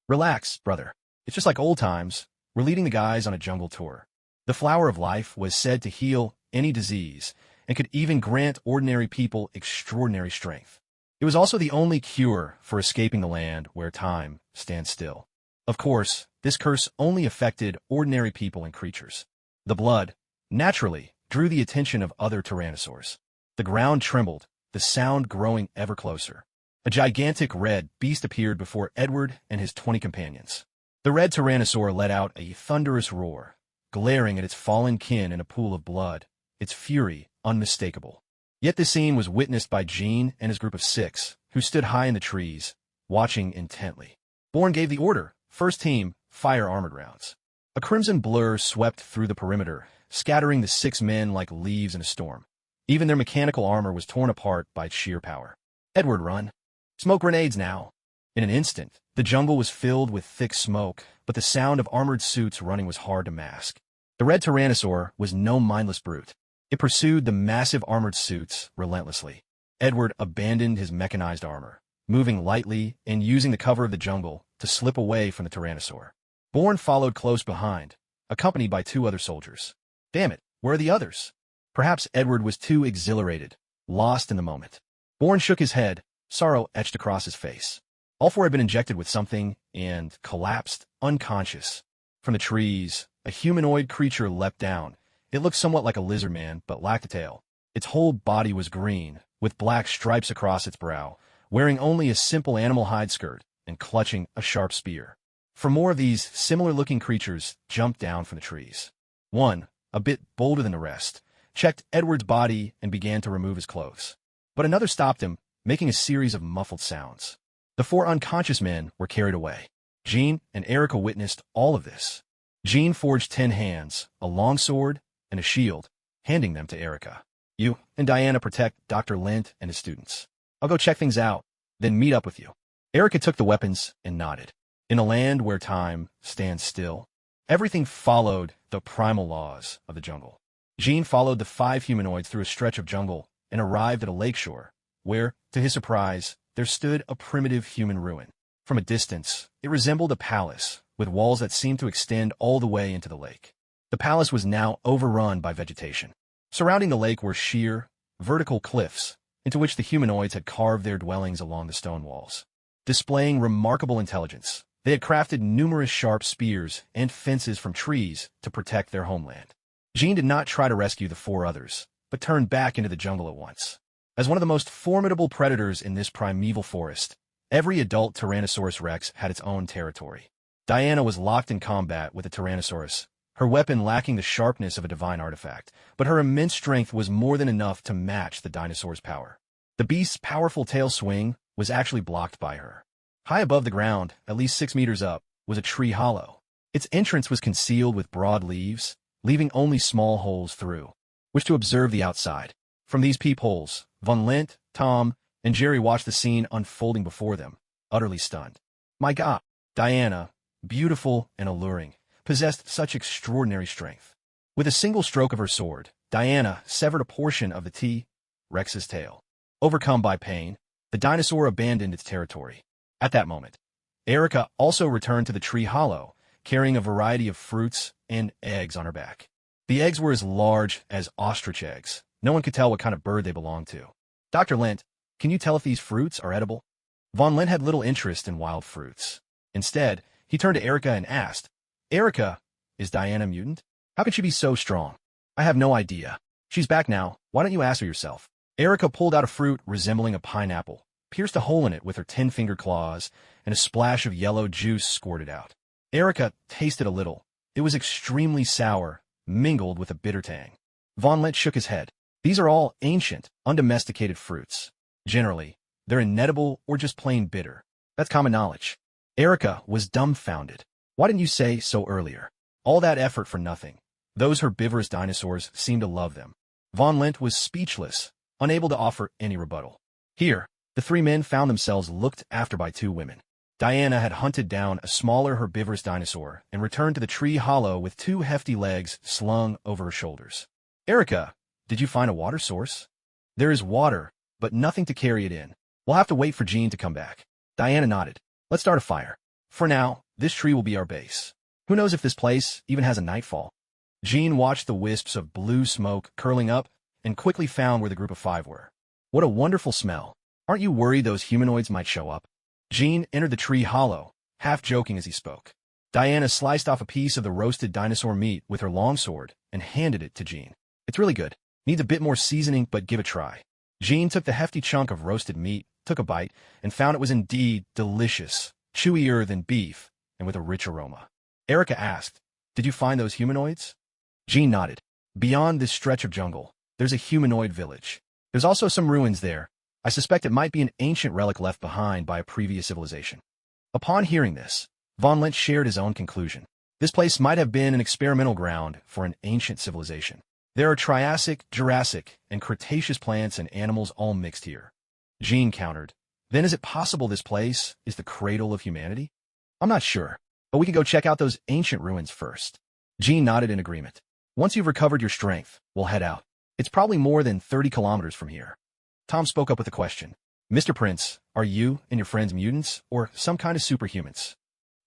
"Relax, brother. It's just like old times. We're leading the guys on a jungle tour." The flower of life was said to heal any disease and could even grant ordinary people extraordinary strength. It was also the only cure for escaping the land where time stands still. Of course, this curse only affected ordinary people and creatures. The blood, naturally, drew the attention of other tyrannosaurs. The ground trembled, the sound growing ever closer. A gigantic red beast appeared before Edward and his 20 companions. The red tyrannosaur let out a thunderous roar, glaring at its fallen kin in a pool of blood, its fury unmistakable. Yet this scene was witnessed by Gene and his group of 6, who stood high in the trees, watching intently. Bourne gave the order, "First team, fire armored rounds." A crimson blur swept through the perimeter, scattering the 6 men like leaves in a storm. Even their mechanical armor was torn apart by sheer power. Edward, run. Smoke grenades now. In an instant, the jungle was filled with thick smoke, but the sound of armored suits running was hard to mask. The red tyrannosaur was no mindless brute. It pursued the massive armored suits relentlessly. Edward abandoned his mechanized armor, moving lightly and using the cover of the jungle to slip away from the tyrannosaur. Bourne followed close behind, accompanied by 2 other soldiers. Damn it, where are the others? Perhaps Edward was too exhilarated, lost in the moment. Bourne shook his head, sorrow etched across his face. All 4 had been injected with something and collapsed, unconscious. From the trees, a humanoid creature leapt down. It looked somewhat like a lizard man, but lacked a tail. Its whole body was green, with black stripes across its brow, wearing only a simple animal hide skirt and clutching a sharp spear. 4 more of these similar-looking creatures jumped down from the trees. One, a bit bolder than the rest, checked Edward's body and began to remove his clothes. But another stopped him, making a series of muffled sounds. The 4 unconscious men were carried away. Jean and Erica witnessed all of this. Jean forged 10 hands, a long sword, and a shield, handing them to Erica. You and Diana protect Dr. Lent and his students. I'll go check things out, then meet up with you. Erica took the weapons and nodded. In a land where time stands still, everything followed the primal laws of the jungle. Jean followed the 5 humanoids through a stretch of jungle and arrived at a lakeshore, where, to his surprise, there stood a primitive human ruin. From a distance, it resembled a palace, with walls that seemed to extend all the way into the lake. The palace was now overrun by vegetation. Surrounding the lake were sheer, vertical cliffs, into which the humanoids had carved their dwellings along the stone walls. Displaying remarkable intelligence, they had crafted numerous sharp spears and fences from trees to protect their homeland. Jean did not try to rescue the 4 others, but turned back into the jungle at once. As one of the most formidable predators in this primeval forest, every adult Tyrannosaurus rex had its own territory. Diana was locked in combat with the Tyrannosaurus, her weapon lacking the sharpness of a divine artifact, but her immense strength was more than enough to match the dinosaur's power. The beast's powerful tail swing was actually blocked by her. High above the ground, at least 6 meters up, was a tree hollow. Its entrance was concealed with broad leaves, leaving only small holes through, which to observe the outside. From these peepholes, Von Lent, Tom, and Jerry watched the scene unfolding before them, utterly stunned. My God, Diana, beautiful and alluring, possessed such extraordinary strength. With a single stroke of her sword, Diana severed a portion of the T-Rex's tail. Overcome by pain, the dinosaur abandoned its territory. At that moment, Erica also returned to the tree hollow, carrying a variety of fruits and eggs on her back. The eggs were as large as ostrich eggs. No one could tell what kind of bird they belonged to. Dr. Lent, can you tell if these fruits are edible? Von Lent had little interest in wild fruits. Instead, he turned to Erica and asked, Erica, is Diana a mutant? How can she be so strong? I have no idea. She's back now. Why don't you ask her yourself? Erica pulled out a fruit resembling a pineapple, pierced a hole in it with her 10-fingered claws, and a splash of yellow juice squirted out. Erica tasted a little. It was extremely sour, mingled with a bitter tang. Von Lent shook his head. These are all ancient, undomesticated fruits. Generally, they're inedible or just plain bitter. That's common knowledge. Erica was dumbfounded. Why didn't you say so earlier? All that effort for nothing. Those herbivorous dinosaurs seemed to love them. Von Lent was speechless, unable to offer any rebuttal. Here, the 3 men found themselves looked after by 2 women. Diana had hunted down a smaller herbivorous dinosaur and returned to the tree hollow with 2 hefty legs slung over her shoulders. Erica, did you find a water source? There is water, but nothing to carry it in. We'll have to wait for Jean to come back. Diana nodded. Let's start a fire. For now, this tree will be our base. Who knows if this place even has a nightfall? Jean watched the wisps of blue smoke curling up and quickly found where the group of 5 were. What a wonderful smell. Aren't you worried those humanoids might show up? Jean entered the tree hollow, half joking as he spoke. Diana sliced off a piece of the roasted dinosaur meat with her longsword and handed it to Jean. It's really good. Needs a bit more seasoning, but give it a try. Jean took the hefty chunk of roasted meat, took a bite, and found it was indeed delicious, chewier than beef, and with a rich aroma. Erica asked, Did you find those humanoids? Jean nodded. Beyond this stretch of jungle, there's a humanoid village. There's also some ruins there. I suspect it might be an ancient relic left behind by a previous civilization. Upon hearing this, Von Lent shared his own conclusion. This place might have been an experimental ground for an ancient civilization. There are Triassic, Jurassic, and Cretaceous plants and animals all mixed here. Jean countered. Then is it possible this place is the cradle of humanity? I'm not sure, but we could go check out those ancient ruins first. Jean nodded in agreement. Once you've recovered your strength, we'll head out. It's probably more than 30 kilometers from here. Tom spoke up with a question. Mr. Prince, are you and your friends mutants or some kind of superhumans?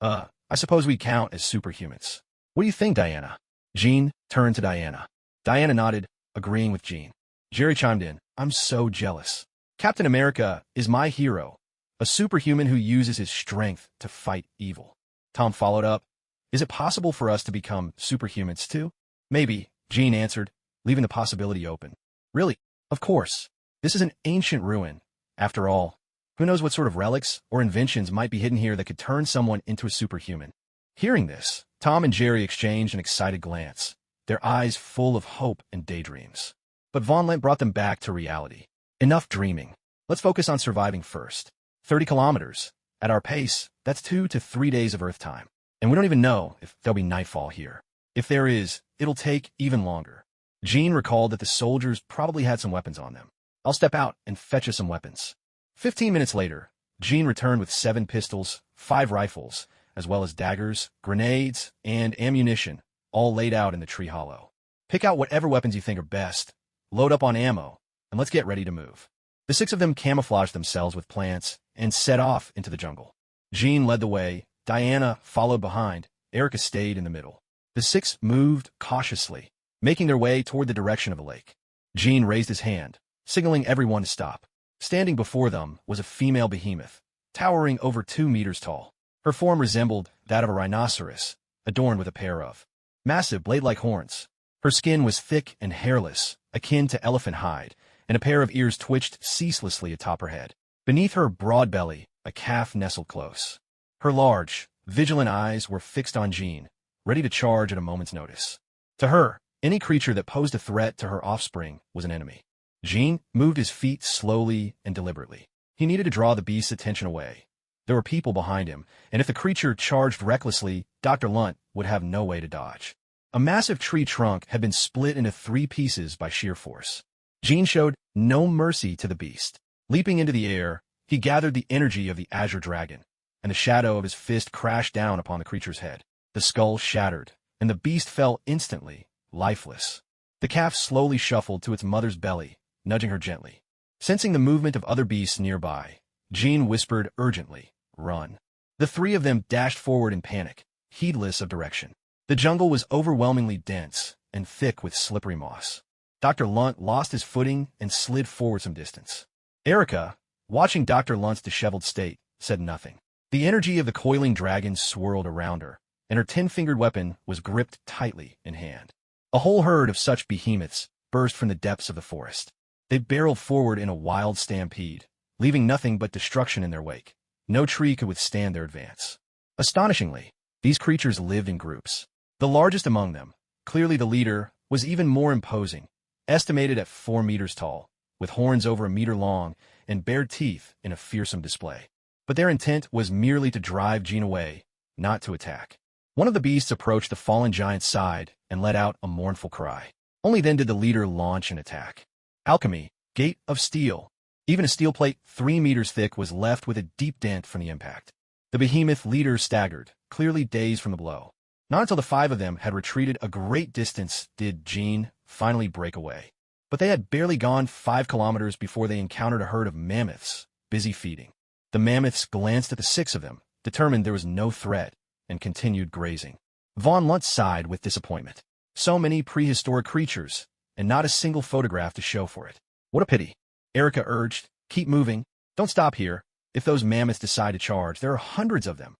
I suppose we count as superhumans. What do you think, Diana? Jean turned to Diana. Diana nodded, agreeing with Jean. Jerry chimed in. I'm so jealous. Captain America is my hero, a superhuman who uses his strength to fight evil. Tom followed up. Is it possible for us to become superhumans too? Maybe, Jean answered, leaving the possibility open. Really? Of course. This is an ancient ruin. After all, who knows what sort of relics or inventions might be hidden here that could turn someone into a superhuman? Hearing this, Tom and Jerry exchanged an excited glance, their eyes full of hope and daydreams. But Von Lent brought them back to reality. Enough dreaming. Let's focus on surviving first. 30 kilometers. At our pace, that's 2 to 3 days of Earth time. And we don't even know if there'll be nightfall here. If there is, it'll take even longer. Jean recalled that the soldiers probably had some weapons on them. I'll step out and fetch us some weapons. 15 minutes later, Jean returned with 7 pistols, 5 rifles, as well as daggers, grenades, and ammunition, all laid out in the tree hollow. Pick out whatever weapons you think are best, load up on ammo, and let's get ready to move. The 6 of them camouflaged themselves with plants and set off into the jungle. Jean led the way, Diana followed behind, Erica stayed in the middle. The 6 moved cautiously, making their way toward the direction of the lake. Jean raised his hand, signaling everyone to stop. Standing before them was a female behemoth, towering over 2 meters tall. Her form resembled that of a rhinoceros, adorned with a pair of massive blade-like horns. Her skin was thick and hairless, akin to elephant hide, and a pair of ears twitched ceaselessly atop her head. Beneath her broad belly, a calf nestled close. Her large, vigilant eyes were fixed on Jean, ready to charge at a moment's notice. To her, any creature that posed a threat to her offspring was an enemy. Jean moved his feet slowly and deliberately. He needed to draw the beast's attention away. There were people behind him, and if the creature charged recklessly, Dr. Lunt would have no way to dodge. A massive tree trunk had been split into 3 pieces by sheer force. Jean showed no mercy to the beast. Leaping into the air, he gathered the energy of the Azure dragon, and the shadow of his fist crashed down upon the creature's head. The skull shattered, and the beast fell instantly, lifeless. The calf slowly shuffled to its mother's belly, nudging her gently. Sensing the movement of other beasts nearby, Jean whispered urgently, "Run." The 3 of them dashed forward in panic, heedless of direction. The jungle was overwhelmingly dense and thick with slippery moss. Dr. Lunt lost his footing and slid forward some distance. Erica, watching Dr. Lunt's disheveled state, said nothing. The energy of the coiling dragon swirled around her, and her 10-fingered weapon was gripped tightly in hand. A whole herd of such behemoths burst from the depths of the forest. They barreled forward in a wild stampede, leaving nothing but destruction in their wake. No tree could withstand their advance. Astonishingly, these creatures lived in groups. The largest among them, clearly the leader, was even more imposing, estimated at 4 meters tall, with horns over a meter long and bared teeth in a fearsome display. But their intent was merely to drive Jean away, not to attack. One of the beasts approached the fallen giant's side and let out a mournful cry. Only then did the leader launch an attack. Alchemy, gate of steel. Even a steel plate 3 meters thick was left with a deep dent from the impact. The behemoth leader staggered, clearly dazed from the blow. Not until the 5 of them had retreated a great distance did Jean finally break away. But they had barely gone 5 kilometers before they encountered a herd of mammoths, busy feeding. The mammoths glanced at the 6 of them, determined there was no threat, and continued grazing. Von Lunt sighed with disappointment. So many prehistoric creatures, and not a single photograph to show for it. What a pity. Erica urged, keep moving. Don't stop here. If those mammoths decide to charge, there are hundreds of them.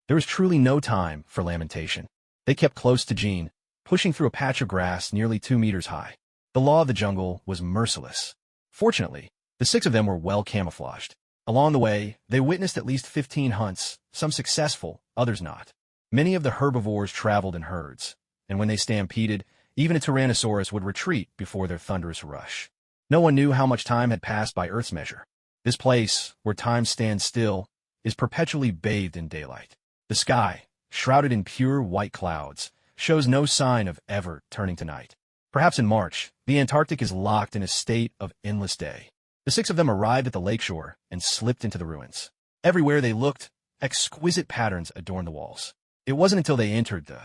There was truly no time for lamentation. They kept close to Jean, pushing through a patch of grass nearly 2 meters high. The law of the jungle was merciless. Fortunately, the 6 of them were well camouflaged. Along the way, they witnessed at least 15 hunts, some successful, others not. Many of the herbivores traveled in herds, and when they stampeded, even a tyrannosaurus would retreat before their thunderous rush. No one knew how much time had passed by Earth's measure. This place, where time stands still, is perpetually bathed in daylight. The sky, shrouded in pure white clouds, shows no sign of ever turning to night. Perhaps in March, the Antarctic is locked in a state of endless day. The six of them arrived at the lakeshore and slipped into the ruins. Everywhere they looked, exquisite patterns adorned the walls. It wasn't until they entered the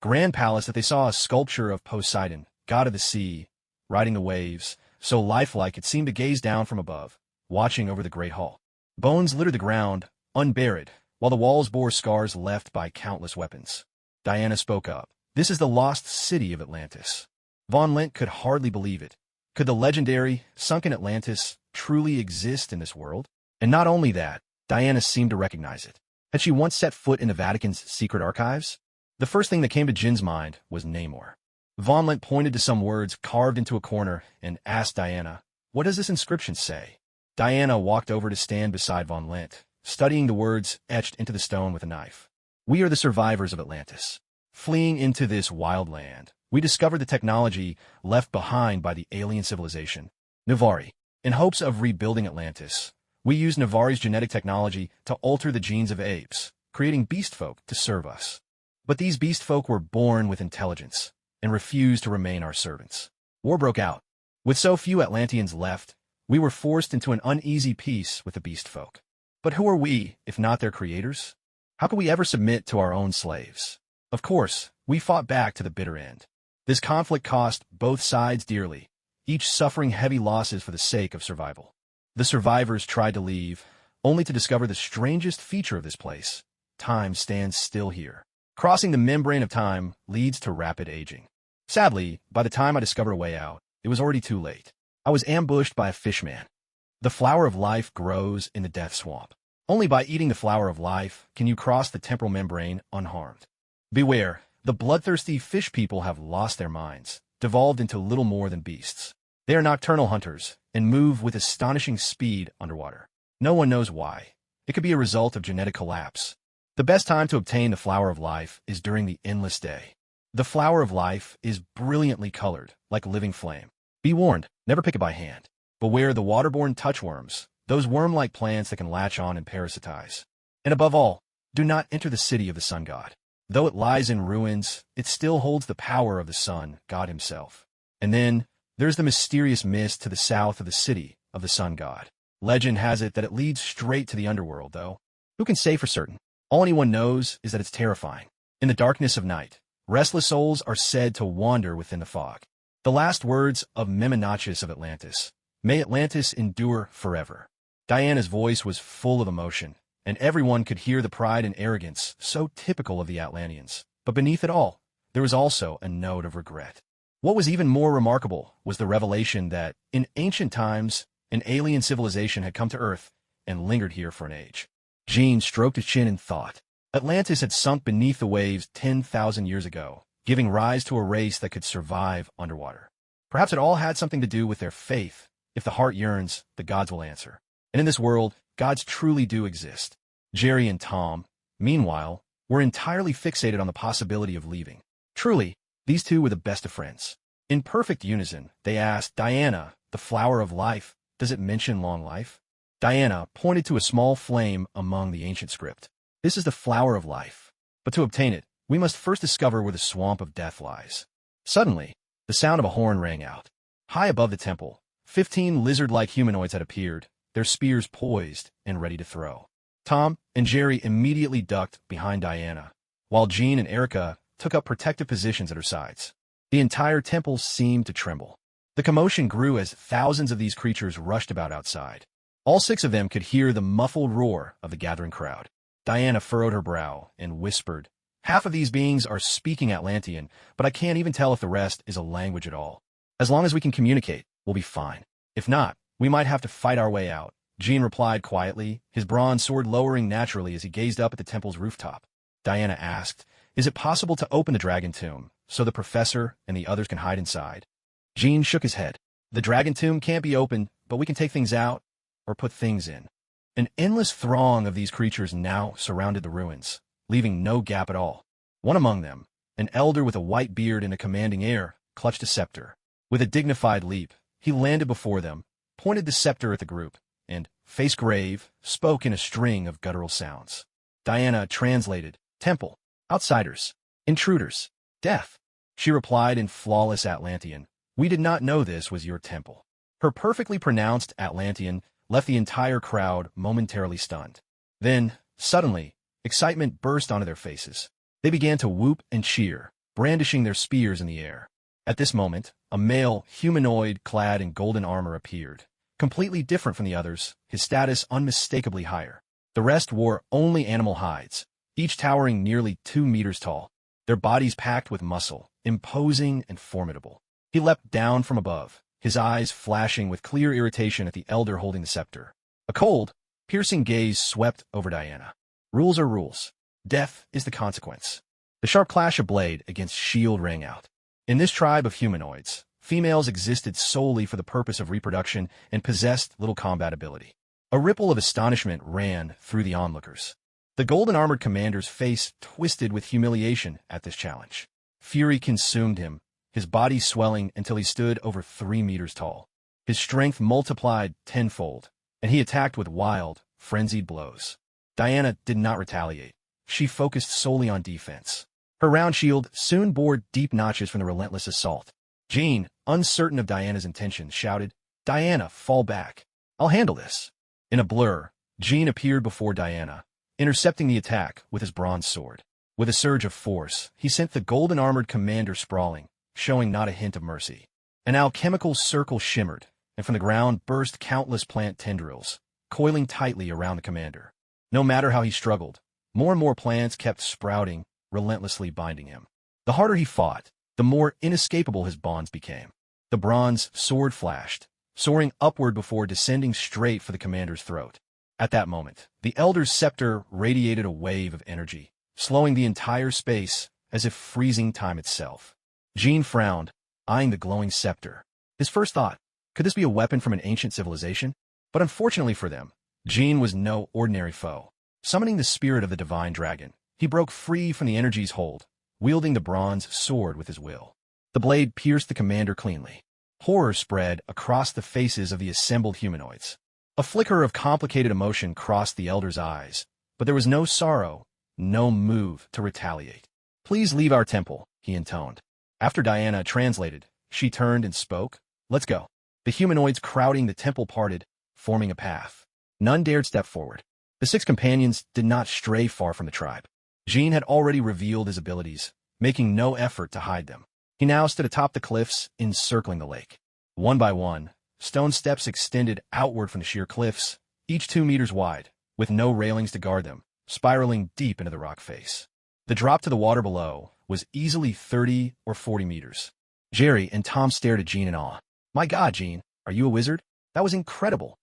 grand palace that they saw a sculpture of Poseidon, god of the sea, riding the waves, so lifelike it seemed to gaze down from above, watching over the great hall. Bones littered the ground, unburied, while the walls bore scars left by countless weapons. Diana spoke up. "This is the lost city of Atlantis." Von Lent could hardly believe it. Could the legendary, sunken Atlantis truly exist in this world? And not only that, Diana seemed to recognize it. Had she once set foot in the Vatican's secret archives? The first thing that came to Jin's mind was Namor. Von Lent pointed to some words carved into a corner and asked Diana, "What does this inscription say?" Diana walked over to stand beside Von Lent, studying the words etched into the stone with a knife. "We are the survivors of Atlantis. Fleeing into this wild land, we discovered the technology left behind by the alien civilization, Navari. In hopes of rebuilding Atlantis, we used Navari's genetic technology to alter the genes of apes, creating beast folk to serve us. But these beast folk were born with intelligence and refused to remain our servants. War broke out. With so few Atlanteans left, we were forced into an uneasy peace with the beast folk. But who are we, if not their creators? How could we ever submit to our own slaves? Of course, we fought back to the bitter end. This conflict cost both sides dearly, each suffering heavy losses for the sake of survival. The survivors tried to leave, only to discover the strangest feature of this place. Time stands still here. Crossing the membrane of time leads to rapid aging. Sadly, by the time I discovered a way out, it was already too late. I was ambushed by a fishman. The flower of life grows in the death swamp. Only by eating the flower of life can you cross the temporal membrane unharmed. Beware, the bloodthirsty fish people have lost their minds, devolved into little more than beasts. They are nocturnal hunters and move with astonishing speed underwater. No one knows why. It could be a result of genetic collapse. The best time to obtain the flower of life is during the endless day. The flower of life is brilliantly colored, like living flame. Be warned, never pick it by hand. Beware the waterborne touchworms, those worm-like plants that can latch on and parasitize. And above all, do not enter the city of the sun god. Though it lies in ruins, it still holds the power of the sun god himself. And then, there's the mysterious mist to the south of the city of the sun god. Legend has it that it leads straight to the underworld, though. Who can say for certain? All anyone knows is that it's terrifying. In the darkness of night, restless souls are said to wander within the fog. The last words of Memonachus of Atlantis. May Atlantis endure forever. Diana's voice was full of emotion, and everyone could hear the pride and arrogance so typical of the Atlanteans. But beneath it all, there was also a note of regret. What was even more remarkable was the revelation that, in ancient times, an alien civilization had come to Earth and lingered here for an age. Jean stroked his chin in thought. Atlantis had sunk beneath the waves 10,000 years ago, giving rise to a race that could survive underwater. Perhaps it all had something to do with their faith. If the heart yearns, the gods will answer. And in this world, gods truly do exist. Jerry and Tom, meanwhile, were entirely fixated on the possibility of leaving. Truly, these two were the best of friends. In perfect unison, they asked, "Diana, the flower of life, does it mention long life?" Diana pointed to a small flame among the ancient script. "This is the flower of life. But to obtain it, we must first discover where the swamp of death lies." Suddenly, the sound of a horn rang out. High above the temple, 15 lizard-like humanoids had appeared, their spears poised and ready to throw. Tom and Jerry immediately ducked behind Diana, while Jean and Erica took up protective positions at her sides. The entire temple seemed to tremble. The commotion grew as thousands of these creatures rushed about outside. All 6 of them could hear the muffled roar of the gathering crowd. Diana furrowed her brow and whispered, "Half of these beings are speaking Atlantean, but I can't even tell if the rest is a language at all. As long as we can communicate, we'll be fine. If not, we might have to fight our way out." Jean replied quietly, his bronze sword lowering naturally as he gazed up at the temple's rooftop. Diana asked, "Is it possible to open the dragon tomb, so the professor and the others can hide inside?" Jean shook his head. "The dragon tomb can't be opened, but we can take things out, or put things in." An endless throng of these creatures now surrounded the ruins, leaving no gap at all. One among them, an elder with a white beard and a commanding air, clutched a scepter. With a dignified leap, he landed before them, pointed the scepter at the group, and, face grave, spoke in a string of guttural sounds. Diana translated, "Temple, Outsiders. Intruders. Death. She replied in flawless Atlantean. We did not know this was your temple. Her perfectly pronounced Atlantean left the entire crowd momentarily stunned. Then, suddenly, excitement burst onto their faces. They began to whoop and cheer, brandishing their spears in the air. At this moment, a male humanoid clad in golden armor appeared, completely different from the others, his status unmistakably higher. The rest wore only animal hides, each towering nearly 2 meters tall, their bodies packed with muscle, imposing and formidable. He leapt down from above, his eyes flashing with clear irritation at the elder holding the scepter. A cold, piercing gaze swept over Diana. Rules are rules. Death is the consequence. The sharp clash of blade against shield rang out. In this tribe of humanoids, females existed solely for the purpose of reproduction and possessed little combat ability. A ripple of astonishment ran through the onlookers. The golden-armored commander's face twisted with humiliation at this challenge. Fury consumed him, his body swelling until he stood over 3 meters tall. His strength multiplied tenfold, and he attacked with wild, frenzied blows. Diana did not retaliate. She focused solely on defense. Her round shield soon bore deep notches from the relentless assault. Jean, uncertain of Diana's intentions, shouted, Diana, fall back. I'll handle this. In a blur, Jean appeared before Diana, intercepting the attack with his bronze sword. With a surge of force, he sent the golden-armored commander sprawling, showing not a hint of mercy. An alchemical circle shimmered, and from the ground burst countless plant tendrils, coiling tightly around the commander. No matter how he struggled, more and more plants kept sprouting, relentlessly binding him. The harder he fought, the more inescapable his bonds became. The bronze sword flashed, soaring upward before descending straight for the commander's throat. At that moment, the elder's scepter radiated a wave of energy, slowing the entire space as if freezing time itself. Jean frowned, eyeing the glowing scepter. His first thought, could this be a weapon from an ancient civilization? But unfortunately for them, Jean was no ordinary foe. Summoning the spirit of the divine dragon, he broke free from the energy's hold, wielding the bronze sword with his will. The blade pierced the commander cleanly. Horror spread across the faces of the assembled humanoids. A flicker of complicated emotion crossed the elder's eyes, but there was no sorrow, no move to retaliate. Please leave our temple, he intoned. After Diana translated, she turned and spoke, let's go. The humanoids crowding the temple parted, forming a path. None dared step forward. The 6 companions did not stray far from the tribe. Jean had already revealed his abilities, making no effort to hide them. He now stood atop the cliffs, encircling the lake. One by one, stone steps extended outward from the sheer cliffs, each 2 meters wide, with no railings to guard them, spiraling deep into the rock face. The drop to the water below was easily 30 or 40 meters. Jerry and Tom stared at Jean in awe. My God, Jean, are you a wizard? That was incredible.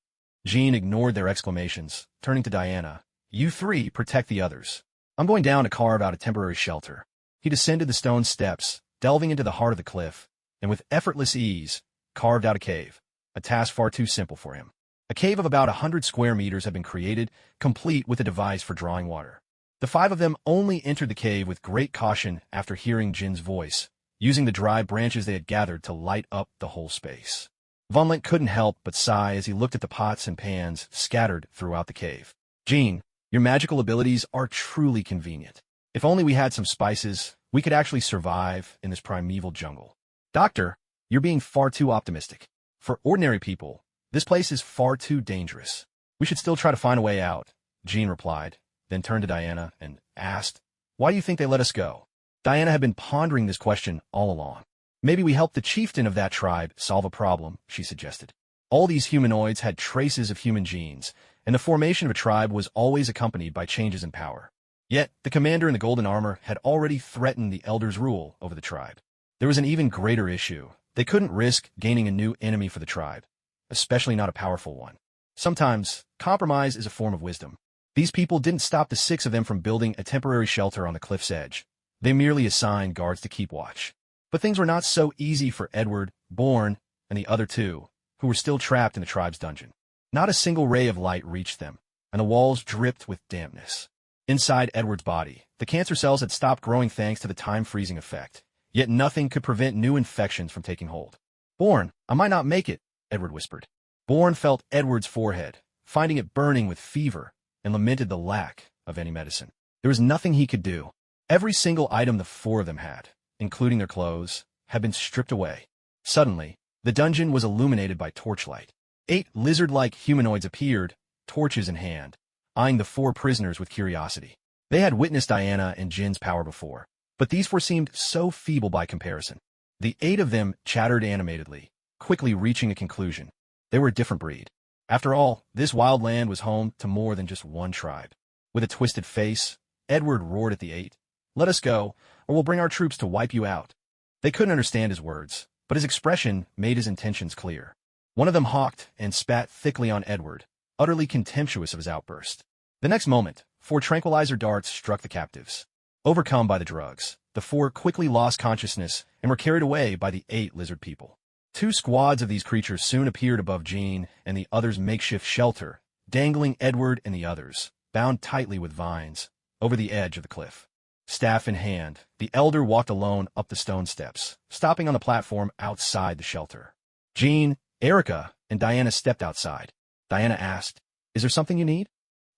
Jean ignored their exclamations, turning to Diana. You 3 protect the others. I'm going down to carve out a temporary shelter. He descended the stone steps, delving into the heart of the cliff, and with effortless ease, carved out a cave, a task far too simple for him. A cave of about 100 square meters had been created, complete with a device for drawing water. The 5 of them only entered the cave with great caution after hearing Jin's voice, using the dry branches they had gathered to light up the whole space. Von Lent couldn't help but sigh as he looked at the pots and pans scattered throughout the cave. Jean, your magical abilities are truly convenient. If only we had some spices, we could actually survive in this primeval jungle. Doctor, you're being far too optimistic. For ordinary people, this place is far too dangerous. We should still try to find a way out, Jean replied, then turned to Diana and asked, why do you think they let us go? Diana had been pondering this question all along. Maybe we help the chieftain of that tribe solve a problem, she suggested. All these humanoids had traces of human genes, and the formation of a tribe was always accompanied by changes in power. Yet, the commander in the golden armor had already threatened the elders' rule over the tribe. There was an even greater issue. They couldn't risk gaining a new enemy for the tribe, especially not a powerful one. Sometimes, compromise is a form of wisdom. These people didn't stop the 6 of them from building a temporary shelter on the cliff's edge. They merely assigned guards to keep watch. But things were not so easy for Edward, Bourne, and the other 2, who were still trapped in the tribe's dungeon. Not a single ray of light reached them, and the walls dripped with dampness. Inside Edward's body, the cancer cells had stopped growing thanks to the time-freezing effect, yet nothing could prevent new infections from taking hold. Bourne, I might not make it, Edward whispered. Bourne felt Edward's forehead, finding it burning with fever, and lamented the lack of any medicine. There was nothing he could do. Every single item the four of them had, including their clothes, had been stripped away. Suddenly, the dungeon was illuminated by torchlight. 8 lizard-like humanoids appeared, torches in hand, eyeing the 4 prisoners with curiosity. They had witnessed Diana and Jin's power before, but these 4 seemed so feeble by comparison. The 8 of them chattered animatedly, quickly reaching a conclusion. They were a different breed. After all, this wild land was home to more than just one tribe. With a twisted face, Edward roared at the 8, "Let us go, or we'll bring our troops to wipe you out." They couldn't understand his words, but his expression made his intentions clear. One of them hawked and spat thickly on Edward, utterly contemptuous of his outburst. The next moment, 4 tranquilizer darts struck the captives. Overcome by the drugs, the 4 quickly lost consciousness and were carried away by the 8 lizard people. 2 squads of these creatures soon appeared above Jean and the others' makeshift shelter, dangling Edward and the others, bound tightly with vines, over the edge of the cliff. Staff in hand, the elder walked alone up the stone steps, stopping on the platform outside the shelter. Jean, Erica, and Diana stepped outside. Diana asked, "Is there something you need?"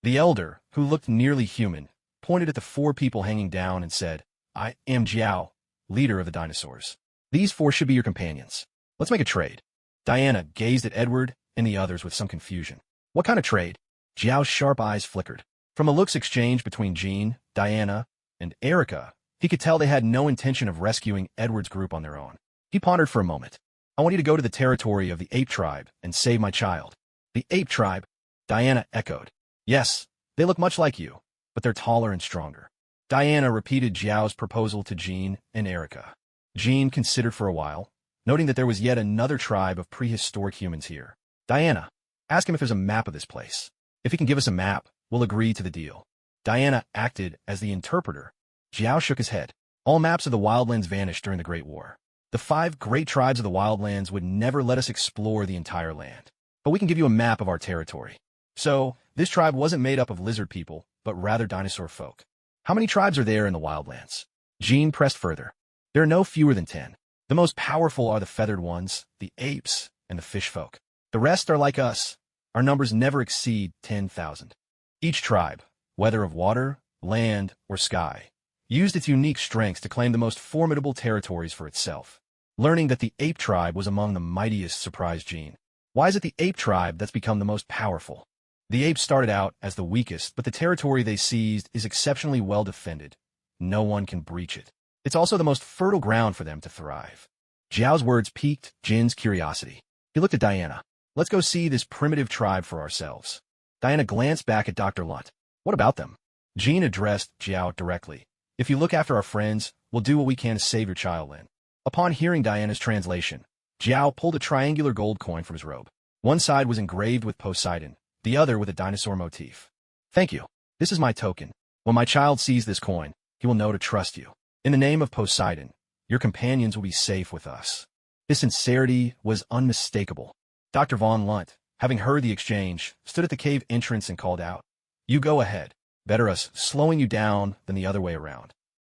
The elder, who looked nearly human, pointed at the 4 people hanging down and said, "I am Jiao, leader of the dinosaurs. These 4 should be your companions. Let's make a trade." Diana gazed at Edward and the others with some confusion. "What kind of trade?" Jiao's sharp eyes flickered. From a looks exchanged between Jean, Diana, and Erica, he could tell they had no intention of rescuing Edward's group on their own. He pondered for a moment. "I want you to go to the territory of the ape tribe and save my child." "The ape tribe?" Diana echoed. "Yes, they look much like you, but they're taller and stronger." Diana repeated Jiao's proposal to Jean and Erica. Jean considered for a while, noting that there was yet another tribe of prehistoric humans here. "Diana, ask him if there's a map of this place. If he can give us a map, we'll agree to the deal." Diana acted as the interpreter. Jiao shook his head. "All maps of the wildlands vanished during the Great War. The 5 great tribes of the wildlands would never let us explore the entire land. But we can give you a map of our territory." So, this tribe wasn't made up of lizard people, but rather dinosaur folk. "How many tribes are there in the wildlands?" Jean pressed further. "There are no fewer than 10. The most powerful are the feathered ones, the apes, and the fish folk. The rest are like us. Our numbers never exceed 10,000. Each tribe, whether of water, land, or sky, used its unique strengths to claim the most formidable territories for itself." Learning that the ape tribe was among the mightiest surprised Jean. "Why is it the ape tribe that's become the most powerful?" "The apes started out as the weakest, but the territory they seized is exceptionally well defended. No one can breach it. It's also the most fertile ground for them to thrive." Jiao's words piqued Jin's curiosity. He looked at Diana. "Let's go see this primitive tribe for ourselves." Diana glanced back at Dr. Lunt. "What about them?" Jean addressed Jiao directly. "If you look after our friends, we'll do what we can to save your child, Lin." Upon hearing Diana's translation, Jiao pulled a triangular gold coin from his robe. One side was engraved with Poseidon, the other with a dinosaur motif. "Thank you. This is my token. When my child sees this coin, he will know to trust you. In the name of Poseidon, your companions will be safe with us." His sincerity was unmistakable. Dr. Von Lunt, having heard the exchange, stood at the cave entrance and called out, "You go ahead. Better us slowing you down than the other way around."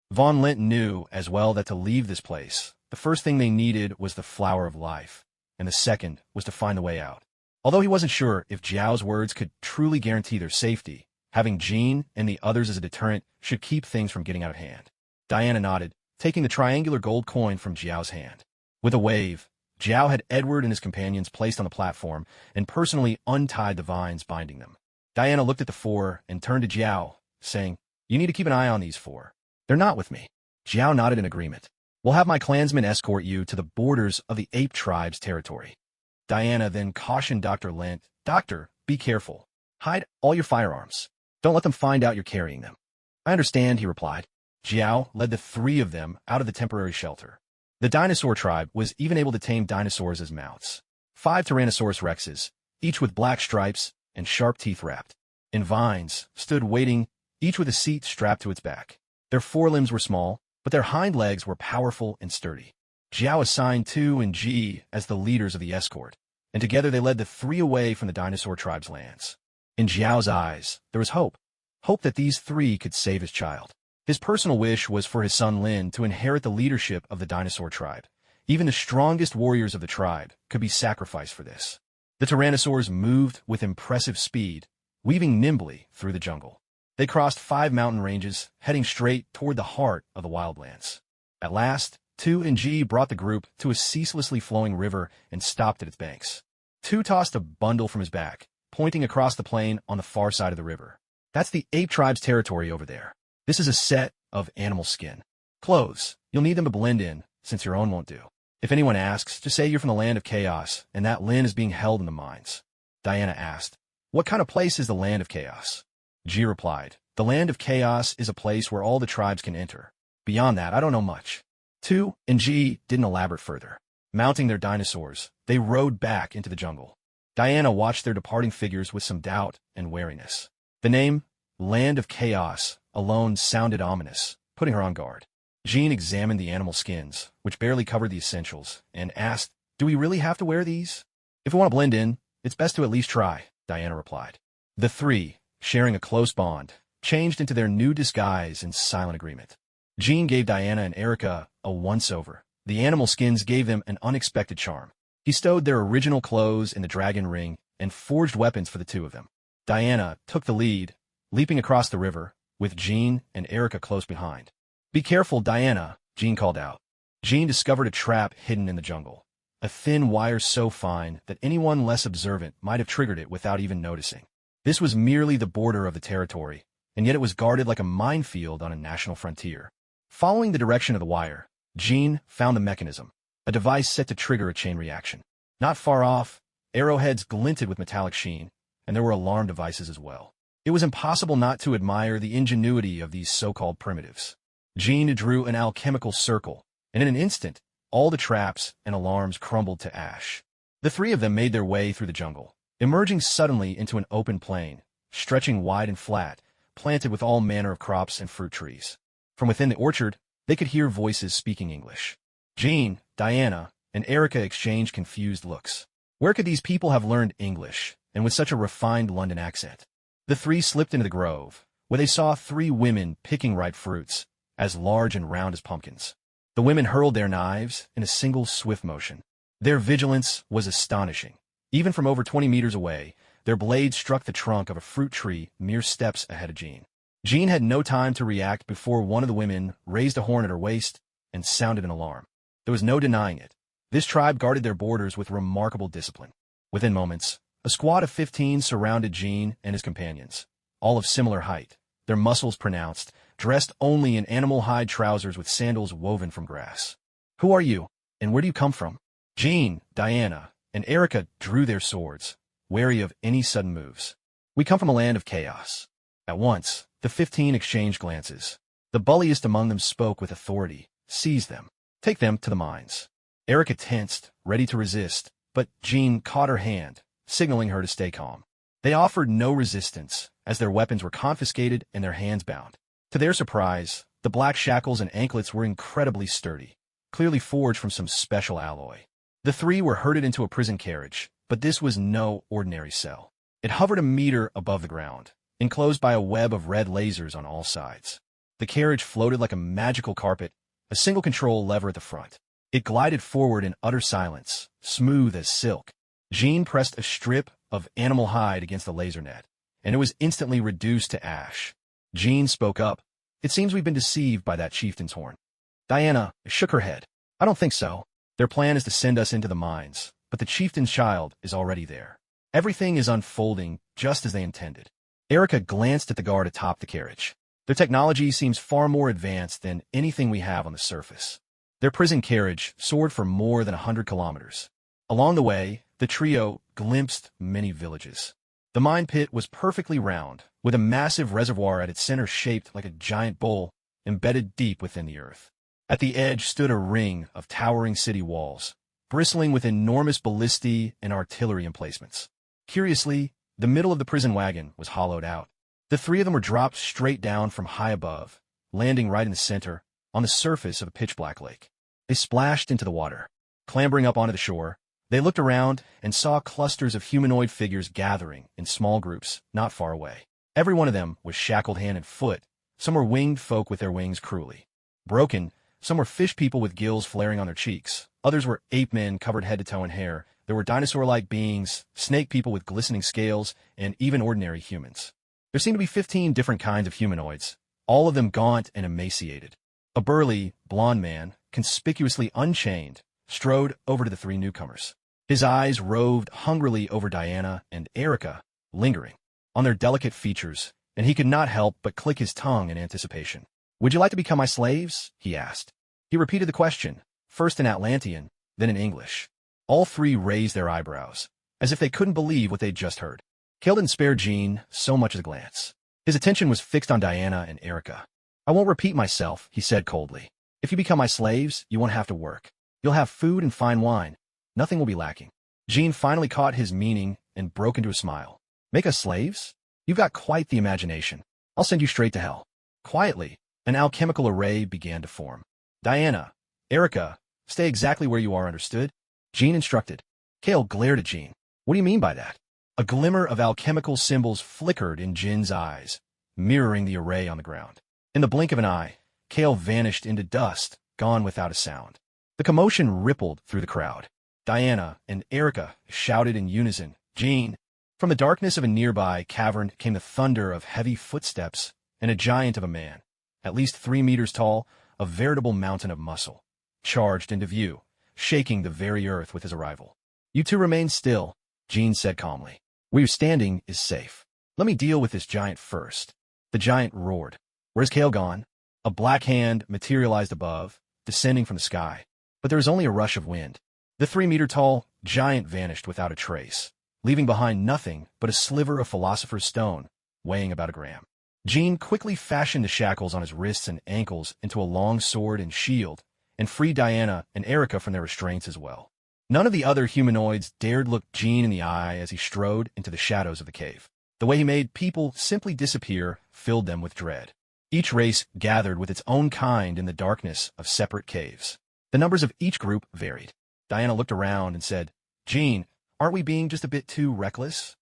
Von Lunt knew as well that to leave this place, the first thing they needed was the flower of life, and the second was to find the way out. Although he wasn't sure if Jiao's words could truly guarantee their safety, having Jean and the others as a deterrent should keep things from getting out of hand. Diana nodded, taking the triangular gold coin from Jiao's hand. With a wave, Jiao had Edward and his companions placed on the platform and personally untied the vines binding them. Diana looked at the 4 and turned to Jiao, saying, "You need to keep an eye on these 4. They're not with me." Jiao nodded in agreement. "We'll have my clansmen escort you to the borders of the ape tribe's territory." Diana then cautioned Dr. Lent, "Doctor, be careful. Hide all your firearms. Don't let them find out you're carrying them." "I understand," he replied. Jiao led the 3 of them out of the temporary shelter. The dinosaur tribe was even able to tame dinosaurs as mounts. 5 Tyrannosaurus rexes, each with black stripes and sharp teeth wrapped in vines, stood waiting, each with a seat strapped to its back. Their forelimbs were small, but their hind legs were powerful and sturdy. Jiao assigned Tu and Ji as the leaders of the escort, and together they led the 3 away from the dinosaur tribe's lands. In Jiao's eyes, there was hope that these 3 could save his child. His personal wish was for his son Lin to inherit the leadership of the dinosaur tribe. Even the strongest warriors of the tribe could be sacrificed for this. The tyrannosaurs moved with impressive speed, weaving nimbly through the jungle. They crossed 5 mountain ranges, heading straight toward the heart of the wildlands. At last, Tu and Ji brought the group to a ceaselessly flowing river and stopped at its banks. Tu tossed a bundle from his back, pointing across the plain on the far side of the river. That's the ape tribe's territory over there. This is a set of animal skin clothes. You'll need them to blend in, since your own won't do. If anyone asks, just say you're from the land of chaos, and that Lin is being held in the mines. Diana asked, what kind of place is the land of chaos? Ji replied, the land of chaos is a place where all the tribes can enter. Beyond that, I don't know much. Tu and Ji didn't elaborate further. Mounting their dinosaurs, they rode back into the jungle. Diana watched their departing figures with some doubt and wariness. The name, Land of Chaos, alone sounded ominous, putting her on guard. Jean examined the animal skins, which barely covered the essentials, and asked, do we really have to wear these? If we want to blend in, it's best to at least try, Diana replied. The three, sharing a close bond, changed into their new disguise in silent agreement. Jean gave Diana and Erica a once-over. The animal skins gave them an unexpected charm. He stowed their original clothes in the dragon ring and forged weapons for the two of them. Diana took the lead, leaping across the river, with Jean and Erica close behind. Be careful, Diana, Jean called out. Jean discovered a trap hidden in the jungle. A thin wire so fine that anyone less observant might have triggered it without even noticing. This was merely the border of the territory, and yet it was guarded like a minefield on a national frontier. Following the direction of the wire, Jean found the mechanism, a device set to trigger a chain reaction. Not far off, arrowheads glinted with metallic sheen, and there were alarm devices as well. It was impossible not to admire the ingenuity of these so-called primitives. Jean drew an alchemical circle, and in an instant, all the traps and alarms crumbled to ash. The three of them made their way through the jungle, emerging suddenly into an open plain, stretching wide and flat, planted with all manner of crops and fruit trees. From within the orchard, they could hear voices speaking English. Jean, Diana, and Erica exchanged confused looks. Where could these people have learned English, and with such a refined London accent? The three slipped into the grove, where they saw 3 women picking ripe fruits, as large and round as pumpkins. The women hurled their knives in a single swift motion. Their vigilance was astonishing. Even from over 20 meters away, their blades struck the trunk of a fruit tree mere steps ahead of Jean. Jean had no time to react before one of the women raised a horn at her waist and sounded an alarm. There was no denying it. This tribe guarded their borders with remarkable discipline. Within moments, a squad of 15 surrounded Jean and his companions, all of similar height, their muscles pronounced, dressed only in animal hide trousers with sandals woven from grass. Who are you, and where do you come from? Jean, Diana, and Erica drew their swords, wary of any sudden moves. We come from a land of chaos. At once, the 15 exchanged glances. The bulliest among them spoke with authority. Seize them. Take them to the mines. Erica tensed, ready to resist, but Jean caught her hand, signaling her to stay calm. They offered no resistance, as their weapons were confiscated and their hands bound. To their surprise, the black shackles and anklets were incredibly sturdy, clearly forged from some special alloy. The three were herded into a prison carriage, but this was no ordinary cell. It hovered a meter above the ground, enclosed by a web of red lasers on all sides. The carriage floated like a magical carpet, a single control lever at the front. It glided forward in utter silence, smooth as silk. Jean pressed a strip of animal hide against the laser net, and it was instantly reduced to ash. Jean spoke up. It seems we've been deceived by that chieftain's horn. Diana shook her head. I don't think so. Their plan is to send us into the mines, but the chieftain's child is already there. Everything is unfolding just as they intended. Erica glanced at the guard atop the carriage. Their technology seems far more advanced than anything we have on the surface. Their prison carriage soared for more than 100 kilometers. Along the way, the trio glimpsed many villages. The mine pit was perfectly round, with a massive reservoir at its center shaped like a giant bowl embedded deep within the earth. At the edge stood a ring of towering city walls, bristling with enormous ballistae and artillery emplacements. Curiously, the middle of the prison wagon was hollowed out. The three of them were dropped straight down from high above, landing right in the center, on the surface of a pitch-black lake. They splashed into the water. Clambering up onto the shore, they looked around and saw clusters of humanoid figures gathering in small groups not far away. Every one of them was shackled hand and foot. Some were winged folk with their wings cruelly broken. Some were fish people with gills flaring on their cheeks. Others were ape men covered head to toe in hair. There were dinosaur-like beings, snake people with glistening scales, and even ordinary humans. There seemed to be 15 different kinds of humanoids, all of them gaunt and emaciated. A burly, blond man, conspicuously unchained, strode over to the three newcomers. His eyes roved hungrily over Diana and Erica, lingering on their delicate features, and he could not help but click his tongue in anticipation. "Would you like to become my slaves?" he asked. He repeated the question, first in Atlantean, then in English. All three raised their eyebrows, as if they couldn't believe what they'd just heard. Cale didn't spare Jean so much as a glance. His attention was fixed on Diana and Erica. "I won't repeat myself," he said coldly. "If you become my slaves, you won't have to work. You'll have food and fine wine. Nothing will be lacking." Jean finally caught his meaning and broke into a smile. "Make us slaves? You've got quite the imagination. I'll send you straight to hell." Quietly, an alchemical array began to form. "Diana, Erica, stay exactly where you are, understood?" Jean instructed. Cale glared at Jean. "What do you mean by that?" A glimmer of alchemical symbols flickered in Jin's eyes, mirroring the array on the ground. In the blink of an eye, Cale vanished into dust, gone without a sound. The commotion rippled through the crowd. Diana and Erica shouted in unison, "Jean!" From the darkness of a nearby cavern came the thunder of heavy footsteps and a giant of a man, at least 3 meters tall, a veritable mountain of muscle, charged into view, shaking the very earth with his arrival. "You two remain still," Jean said calmly. "Where you're standing is safe. Let me deal with this giant first." The giant roared. "Where's Cale gone?" A black hand materialized above, descending from the sky, but there was only a rush of wind. The 3-meter-tall giant vanished without a trace, leaving behind nothing but a sliver of philosopher's stone, weighing about a gram. Jean quickly fashioned the shackles on his wrists and ankles into a long sword and shield, and freed Diana and Erica from their restraints as well. None of the other humanoids dared look Jean in the eye as he strode into the shadows of the cave. The way he made people simply disappear filled them with dread. Each race gathered with its own kind in the darkness of separate caves. The numbers of each group varied. Diana looked around and said, "Jean, aren't we being just a bit too reckless?"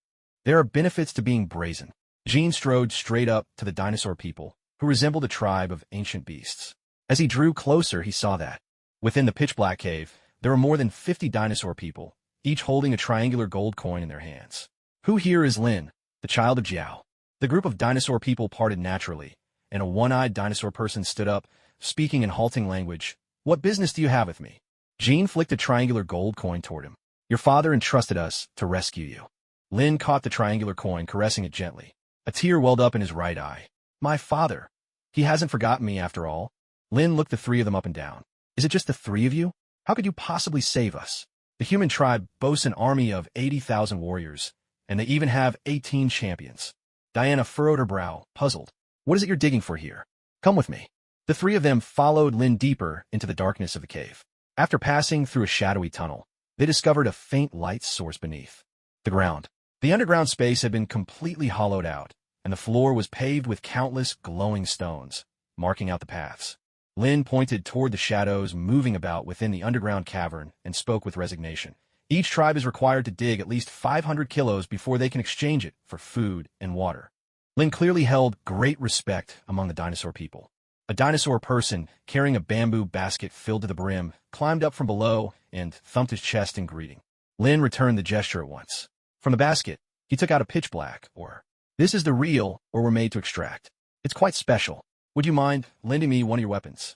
"There are benefits to being brazen." Jean strode straight up to the dinosaur people, who resembled a tribe of ancient beasts. As he drew closer, he saw that, within the pitch-black cave, there were more than 50 dinosaur people, each holding a triangular gold coin in their hands. "Who here is Lin, the child of Jiao?" The group of dinosaur people parted naturally, and a one-eyed dinosaur person stood up, speaking in halting language. "What business do you have with me?" Jean flicked a triangular gold coin toward him. "Your father entrusted us to rescue you." Lin caught the triangular coin, caressing it gently. A tear welled up in his right eye. "My father. He hasn't forgotten me after all." Lin looked the three of them up and down. "Is it just the three of you? How could you possibly save us? The human tribe boasts an army of 80,000 warriors, and they even have 18 champions." Diana furrowed her brow, puzzled. "What is it you're digging for here? Come with me." The three of them followed Lin deeper into the darkness of the cave. After passing through a shadowy tunnel, they discovered a faint light source beneath the ground. The underground space had been completely hollowed out, and the floor was paved with countless glowing stones, marking out the paths. Lin pointed toward the shadows moving about within the underground cavern and spoke with resignation. "Each tribe is required to dig at least 500 kilos before they can exchange it for food and water." Lin clearly held great respect among the dinosaur people. A dinosaur person, carrying a bamboo basket filled to the brim, climbed up from below and thumped his chest in greeting. Lin returned the gesture at once. From the basket, he took out a pitch-black ore. "This is the real ore we're made to extract. It's quite special. Would you mind lending me one of your weapons?"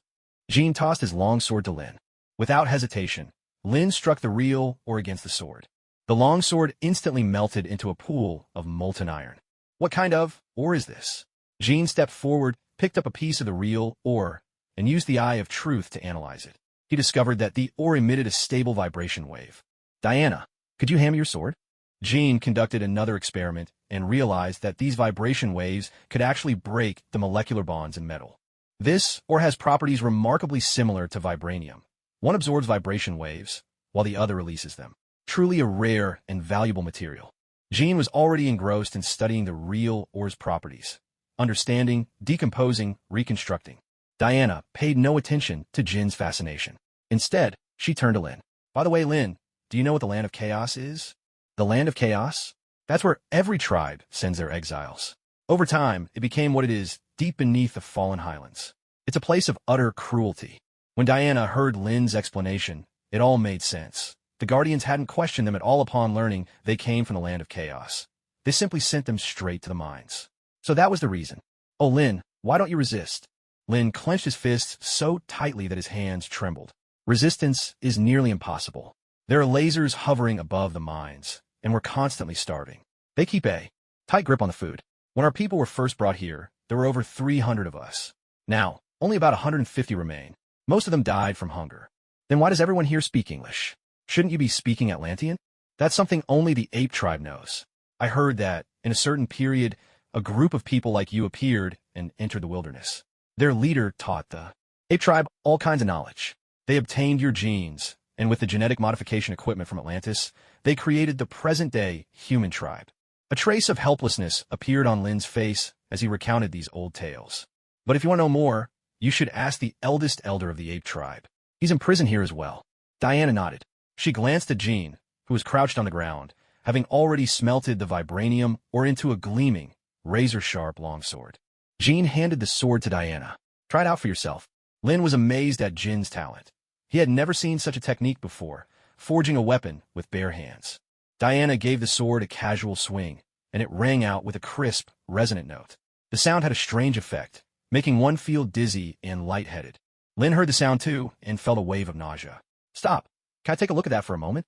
Jean tossed his long sword to Lin. Without hesitation, Lin struck the real ore against the sword. The long sword instantly melted into a pool of molten iron. "What kind of ore is this?" Jean stepped forward, picked up a piece of the real ore, and used the eye of truth to analyze it. He discovered that the ore emitted a stable vibration wave. "Diana, could you hand me your sword?" Jean conducted another experiment and realized that these vibration waves could actually break the molecular bonds in metal. This ore has properties remarkably similar to vibranium. One absorbs vibration waves, while the other releases them. Truly a rare and valuable material. Jean was already engrossed in studying the real ore's properties, understanding, decomposing, reconstructing. Diana paid no attention to Jin's fascination. Instead, she turned to Lin. "By the way, Lin, do you know what the Land of Chaos is?" "The Land of Chaos? That's where every tribe sends their exiles." Over time, it became what it is, deep beneath the fallen highlands. It's a place of utter cruelty. When Diana heard Lin's explanation, it all made sense. The Guardians hadn't questioned them at all upon learning they came from the Land of Chaos. They simply sent them straight to the mines. So that was the reason. Oh, Lin, why don't you resist? Lin clenched his fists so tightly that his hands trembled. Resistance is nearly impossible. There are lasers hovering above the mines, and we're constantly starving. They keep a tight grip on the food. When our people were first brought here, there were over 300 of us. Now, only about 150 remain. Most of them died from hunger. Then why does everyone here speak English? Shouldn't you be speaking Atlantean? That's something only the ape tribe knows. I heard that, in a certain period, a group of people like you appeared and entered the wilderness. Their leader taught the ape tribe all kinds of knowledge. They obtained your genes, and with the genetic modification equipment from Atlantis, they created the present-day human tribe. A trace of helplessness appeared on Lin's face as he recounted these old tales. But if you want to know more, you should ask the eldest elder of the ape tribe. He's in prison here as well. Diana nodded. She glanced at Jean, who was crouched on the ground, having already smelted the vibranium ore into a gleaming, razor-sharp longsword. Jean handed the sword to Diana. Try it out for yourself. Lin was amazed at Jin's talent. He had never seen such a technique before, forging a weapon with bare hands. Diana gave the sword a casual swing, and it rang out with a crisp, resonant note. The sound had a strange effect, making one feel dizzy and lightheaded. Lin heard the sound too and felt a wave of nausea. Stop. Can I take a look at that for a moment?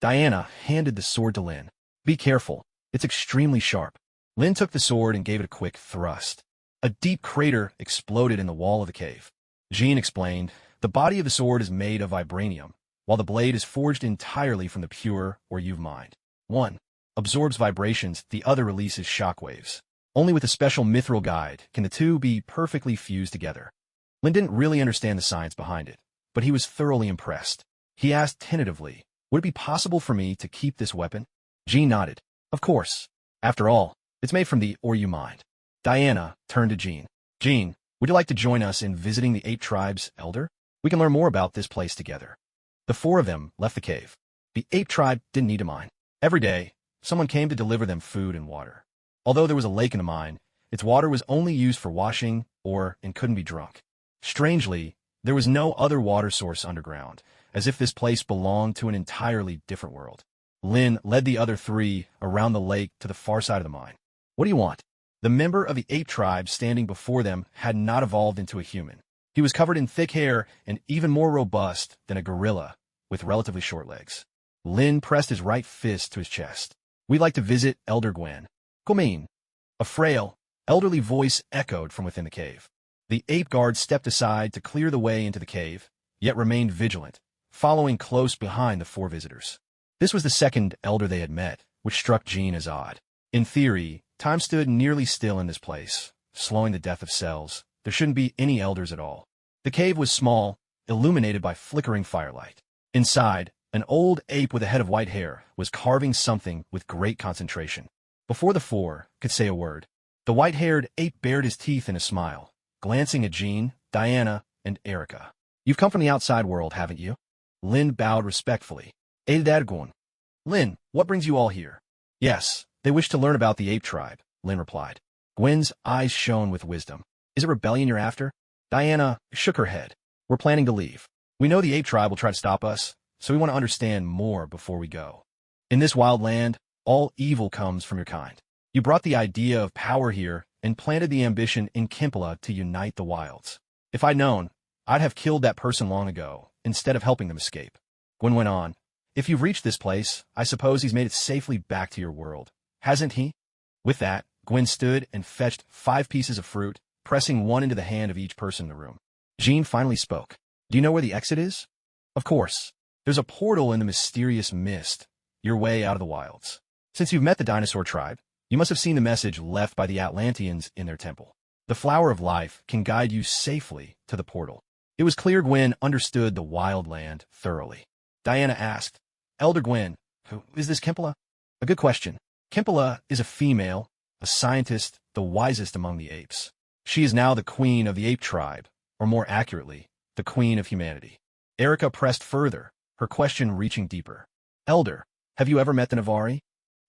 Diana handed the sword to Lin. Be careful. It's extremely sharp. Lin took the sword and gave it a quick thrust. A deep crater exploded in the wall of the cave. Jean explained, the body of the sword is made of vibranium, while the blade is forged entirely from the pure or Yuv mind. One absorbs vibrations, the other releases shockwaves. Only with a special mithril guide can the two be perfectly fused together. Lin didn't really understand the science behind it, but he was thoroughly impressed. He asked tentatively, would it be possible for me to keep this weapon? Jean nodded. Of course. After all, it's made from the or you mind. Diana turned to Jean. Jean, would you like to join us in visiting the ape tribe's elder? We can learn more about this place together. The four of them left the cave. The ape tribe didn't need a mine. Every day, someone came to deliver them food and water. Although there was a lake in the mine, its water was only used for washing and couldn't be drunk. Strangely, there was no other water source underground, as if this place belonged to an entirely different world. Lin led the other three around the lake to the far side of the mine. What do you want? The member of the ape tribe standing before them had not evolved into a human. He was covered in thick hair and even more robust than a gorilla, with relatively short legs. Lin pressed his right fist to his chest. We'd like to visit Elder Gwen. Come. A frail, elderly voice echoed from within the cave. The ape guard stepped aside to clear the way into the cave, yet remained vigilant, following close behind the four visitors. This was the second elder they had met, which struck Jean as odd. In theory, time stood nearly still in this place, slowing the death of cells. There shouldn't be any elders at all. The cave was small, illuminated by flickering firelight. Inside, an old ape with a head of white hair was carving something with great concentration. Before the four could say a word, the white-haired ape bared his teeth in a smile, glancing at Jean, Diana, and Erica. You've come from the outside world, haven't you? Lin bowed respectfully. Edadargon. Lin, what brings you all here? Yes, they wish to learn about the ape tribe, Lin replied. Gwen's eyes shone with wisdom. Is it rebellion you're after? Diana shook her head. We're planning to leave. We know the ape tribe will try to stop us, so we want to understand more before we go. In this wild land, all evil comes from your kind. You brought the idea of power here and planted the ambition in Kimpala to unite the wilds. If I'd known, I'd have killed that person long ago, instead of helping them escape. Gwen went on. If you've reached this place, I suppose he's made it safely back to your world, hasn't he? With that, Gwen stood and fetched 5 pieces of fruit, pressing one into the hand of each person in the room. Jean finally spoke. Do you know where the exit is? Of course. There's a portal in the mysterious mist, your way out of the wilds. Since you've met the dinosaur tribe, you must have seen the message left by the Atlanteans in their temple. The flower of life can guide you safely to the portal. It was clear Gwen understood the wild land thoroughly. Diana asked, Elder Gwen, who is this Kimpala? A good question. Kimpala is a female, a scientist, the wisest among the apes. She is now the queen of the ape tribe, or more accurately, the queen of humanity. Erica pressed further, her question reaching deeper. Elder, have you ever met the Navari?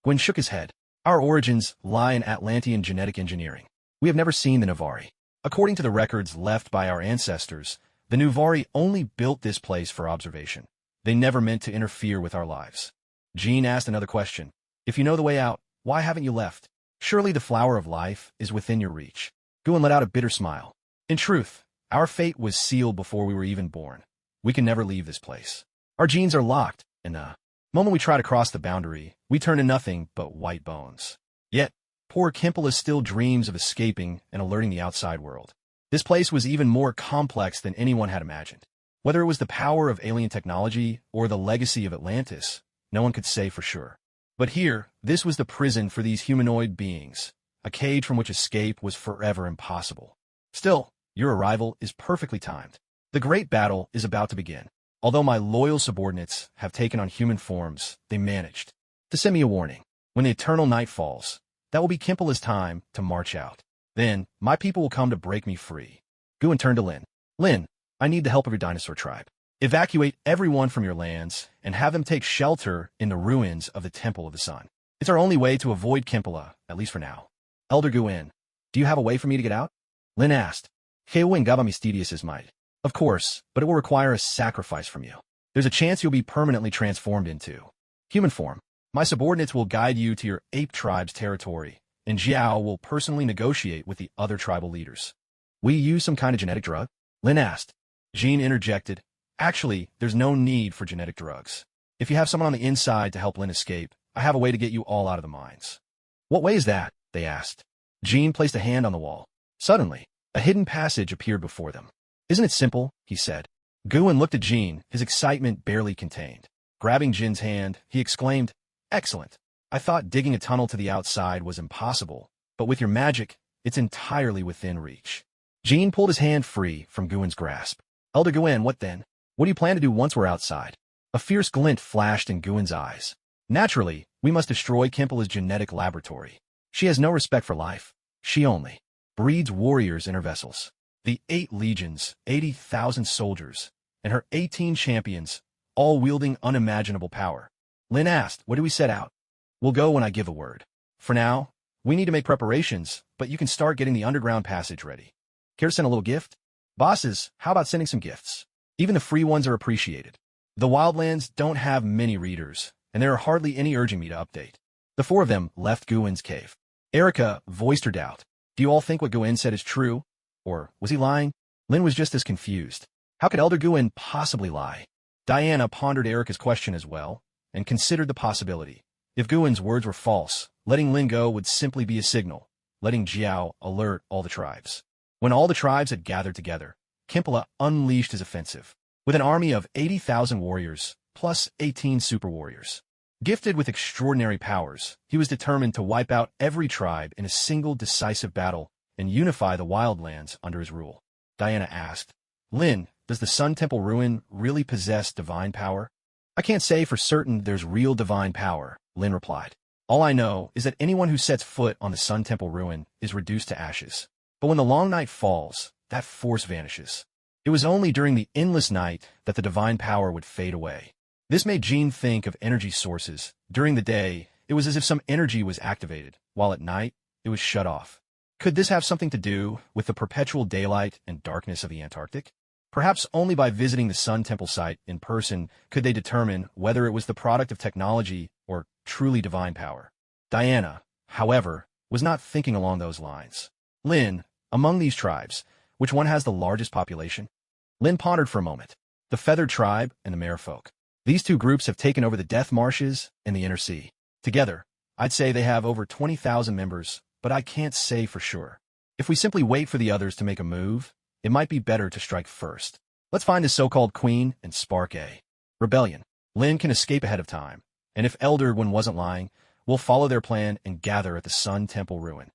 Gwen shook his head. Our origins lie in Atlantean genetic engineering. We have never seen the Navari. According to the records left by our ancestors, the Navari only built this place for observation. They never meant to interfere with our lives. Jean asked another question. If you know the way out, why haven't you left? Surely the flower of life is within your reach. Guin let out a bitter smile. In truth, our fate was sealed before we were even born. We can never leave this place. Our genes are locked, and the moment we try to cross the boundary, we turn to nothing but white bones. Yet, poor Kimpala still dreams of escaping and alerting the outside world. This place was even more complex than anyone had imagined. Whether it was the power of alien technology or the legacy of Atlantis, no one could say for sure. But here, this was the prison for these humanoid beings, a cage from which escape was forever impossible. Still, your arrival is perfectly timed. The great battle is about to begin. Although my loyal subordinates have taken on human forms, they managed to send me a warning. When the eternal night falls, that will be Kimpala's time to march out. Then, my people will come to break me free. Guin turned to Lin. Lin, I need the help of your dinosaur tribe. Evacuate everyone from your lands and have them take shelter in the ruins of the Temple of the Sun. It's our only way to avoid Kimpala, at least for now. Elder Guin, do you have a way for me to get out? Lin asked. Hewin gaba mystidius is might. Of course, but it will require a sacrifice from you. There's a chance you'll be permanently transformed into human form. My subordinates will guide you to your ape tribe's territory, and Jiao will personally negotiate with the other tribal leaders. Will you use some kind of genetic drug? Lin asked. Jean interjected. Actually, there's no need for genetic drugs. If you have someone on the inside to help Lin escape, I have a way to get you all out of the mines. What way is that? They asked. Jean placed a hand on the wall. Suddenly, a hidden passage appeared before them. Isn't it simple? He said. Guin looked at Jean, his excitement barely contained. Grabbing Jin's hand, he exclaimed, Excellent. I thought digging a tunnel to the outside was impossible, but with your magic, it's entirely within reach. Jean pulled his hand free from Guin's grasp. Elder Guin, what then? What do you plan to do once we're outside? A fierce glint flashed in Guin's eyes. Naturally, we must destroy Kimpala's genetic laboratory. She has no respect for life. She only breeds warriors in her vessels. The 8 legions, 80,000 soldiers, and her 18 champions, all wielding unimaginable power. Lin asked, what do we set out? We'll go when I give a word. For now, we need to make preparations, but you can start getting the underground passage ready. Care to send a little gift? Bosses, how about sending some gifts? Even the free ones are appreciated. The Wildlands don't have many readers, and there are hardly any urging me to update. The 4 of them left Guin's cave. Erica voiced her doubt. Do you all think what Guin said is true? Or was he lying? Lin was just as confused. How could Elder Guin possibly lie? Diana pondered Erica's question as well, and considered the possibility. If Guin's words were false, letting Lin go would simply be a signal, letting Jiao alert all the tribes. When all the tribes had gathered together, Kimpala unleashed his offensive. With an army of 80,000 warriors, plus 18 super warriors. Gifted with extraordinary powers, he was determined to wipe out every tribe in a single decisive battle and unify the Wildlands under his rule. Diana asked, Lin, does the Sun Temple ruin really possess divine power? I can't say for certain there's real divine power, Lin replied. All I know is that anyone who sets foot on the Sun Temple ruin is reduced to ashes. But when the long night falls, that force vanishes. It was only during the endless night that the divine power would fade away. This made Jean think of energy sources. During the day, it was as if some energy was activated, while at night, it was shut off. Could this have something to do with the perpetual daylight and darkness of the Antarctic? Perhaps only by visiting the Sun Temple site in person could they determine whether it was the product of technology or truly divine power. Diana, however, was not thinking along those lines. Lin, among these tribes, which one has the largest population? Lin pondered for a moment. The Feathered Tribe and the Merfolk. These 2 groups have taken over the Death Marshes and the Inner Sea. Together, I'd say they have over 20,000 members, but I can't say for sure. If we simply wait for the others to make a move, it might be better to strike first. Let's find the so-called Queen and spark a rebellion. Lin can escape ahead of time, and if Elder Guin wasn't lying, we'll follow their plan and gather at the Sun Temple ruin.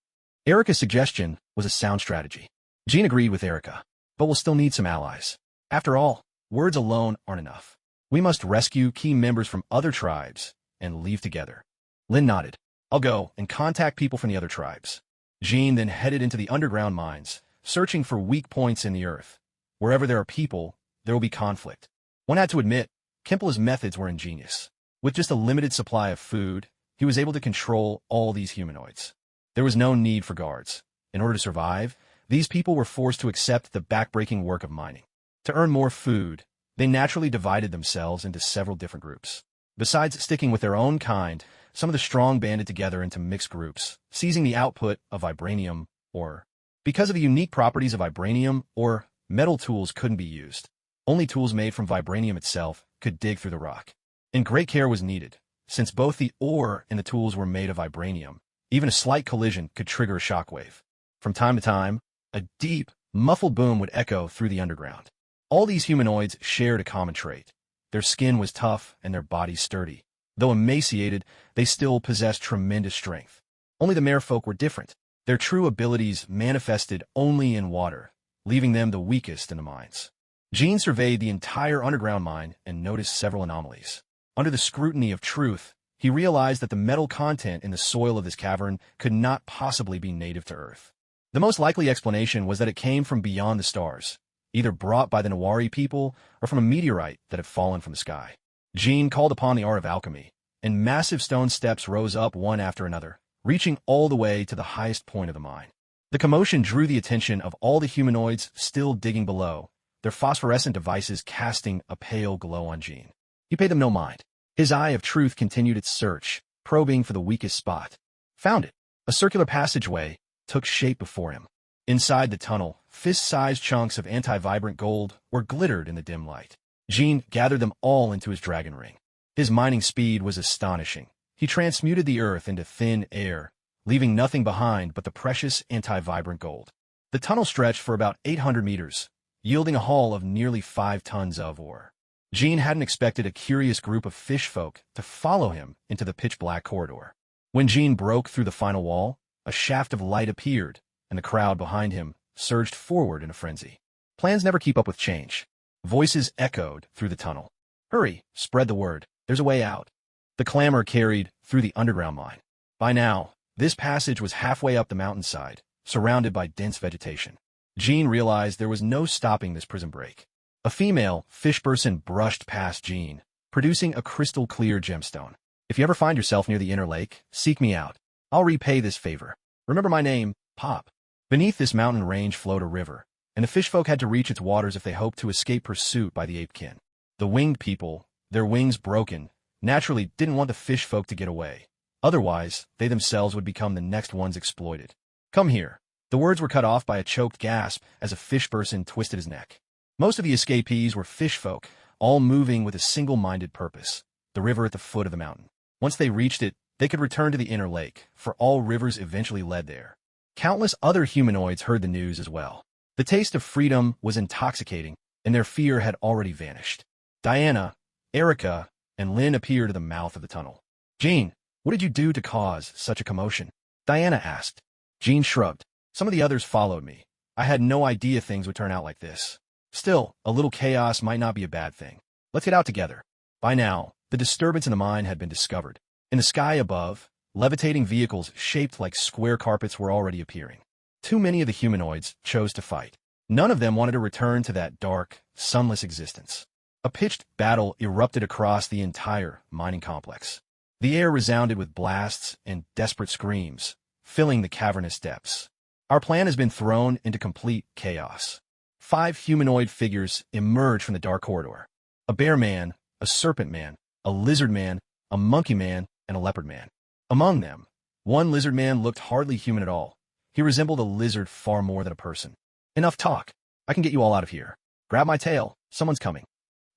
Erica's suggestion was a sound strategy. Jean agreed with Erica, but we'll still need some allies. After all, words alone aren't enough. We must rescue key members from other tribes and leave together. Lin nodded. I'll go and contact people from the other tribes. Jean then headed into the underground mines, searching for weak points in the earth. Wherever there are people, there will be conflict. One had to admit, Kimpala's methods were ingenious. With just a limited supply of food, he was able to control all these humanoids. There was no need for guards. In order to survive, these people were forced to accept the backbreaking work of mining. To earn more food, they naturally divided themselves into several different groups. Besides sticking with their own kind, some of the strong banded together into mixed groups, seizing the output of vibranium ore. Because of the unique properties of vibranium ore, metal tools couldn't be used. Only tools made from vibranium itself could dig through the rock. And great care was needed, since both the ore and the tools were made of vibranium. Even a slight collision could trigger a shockwave. From time to time, a deep, muffled boom would echo through the underground. All these humanoids shared a common trait. Their skin was tough and their bodies sturdy. Though emaciated, they still possessed tremendous strength. Only the merfolk were different. Their true abilities manifested only in water, leaving them the weakest in the mines. Jean surveyed the entire underground mine and noticed several anomalies. Under the scrutiny of truth, he realized that the metal content in the soil of this cavern could not possibly be native to Earth. The most likely explanation was that it came from beyond the stars, either brought by the Nawari people or from a meteorite that had fallen from the sky. Jean called upon the art of alchemy, and massive stone steps rose up one after another, reaching all the way to the highest point of the mine. The commotion drew the attention of all the humanoids still digging below, their phosphorescent devices casting a pale glow on Jean. He paid them no mind. His eye of truth continued its search, probing for the weakest spot. Found it. A circular passageway took shape before him. Inside the tunnel, fist-sized chunks of anti-vibrant gold were glittered in the dim light. Jean gathered them all into his dragon ring. His mining speed was astonishing. He transmuted the earth into thin air, leaving nothing behind but the precious anti-vibrant gold. The tunnel stretched for about 800 meters, yielding a haul of nearly 5 tons of ore. Jean hadn't expected a curious group of fish folk to follow him into the pitch-black corridor. When Jean broke through the final wall, a shaft of light appeared, and the crowd behind him surged forward in a frenzy. Plans never keep up with change. Voices echoed through the tunnel. Hurry, spread the word. There's a way out. The clamor carried through the underground mine. By now, this passage was halfway up the mountainside, surrounded by dense vegetation. Jean realized there was no stopping this prison break. A female fish person brushed past Jean, producing a crystal-clear gemstone. If you ever find yourself near the inner lake, seek me out. I'll repay this favor. Remember my name, Pop. Beneath this mountain range flowed a river, and the fishfolk had to reach its waters if they hoped to escape pursuit by the apekin. The winged people, their wings broken, naturally didn't want the fishfolk to get away. Otherwise, they themselves would become the next ones exploited. Come here. The words were cut off by a choked gasp as a fish person twisted his neck. Most of the escapees were fishfolk, all moving with a single-minded purpose, the river at the foot of the mountain. Once they reached it, they could return to the inner lake, for all rivers eventually led there. Countless other humanoids heard the news as well. The taste of freedom was intoxicating, and their fear had already vanished. Diana, Erica, and Lynn appeared at the mouth of the tunnel. Jean, what did you do to cause such a commotion? Diana asked. Jean shrugged. Some of the others followed me. I had no idea things would turn out like this. Still, a little chaos might not be a bad thing. Let's get out together. By now, the disturbance in the mine had been discovered. In the sky above, levitating vehicles shaped like square carpets were already appearing. Too many of the humanoids chose to fight. None of them wanted to return to that dark, sunless existence. A pitched battle erupted across the entire mining complex. The air resounded with blasts and desperate screams, filling the cavernous depths. Our plan has been thrown into complete chaos. 5 humanoid figures emerged from the dark corridor. A bear man, a serpent man, a lizard man, a monkey man, and a leopard man. Among them, one lizard man looked hardly human at all. He resembled a lizard far more than a person. Enough talk. I can get you all out of here. Grab my tail. Someone's coming.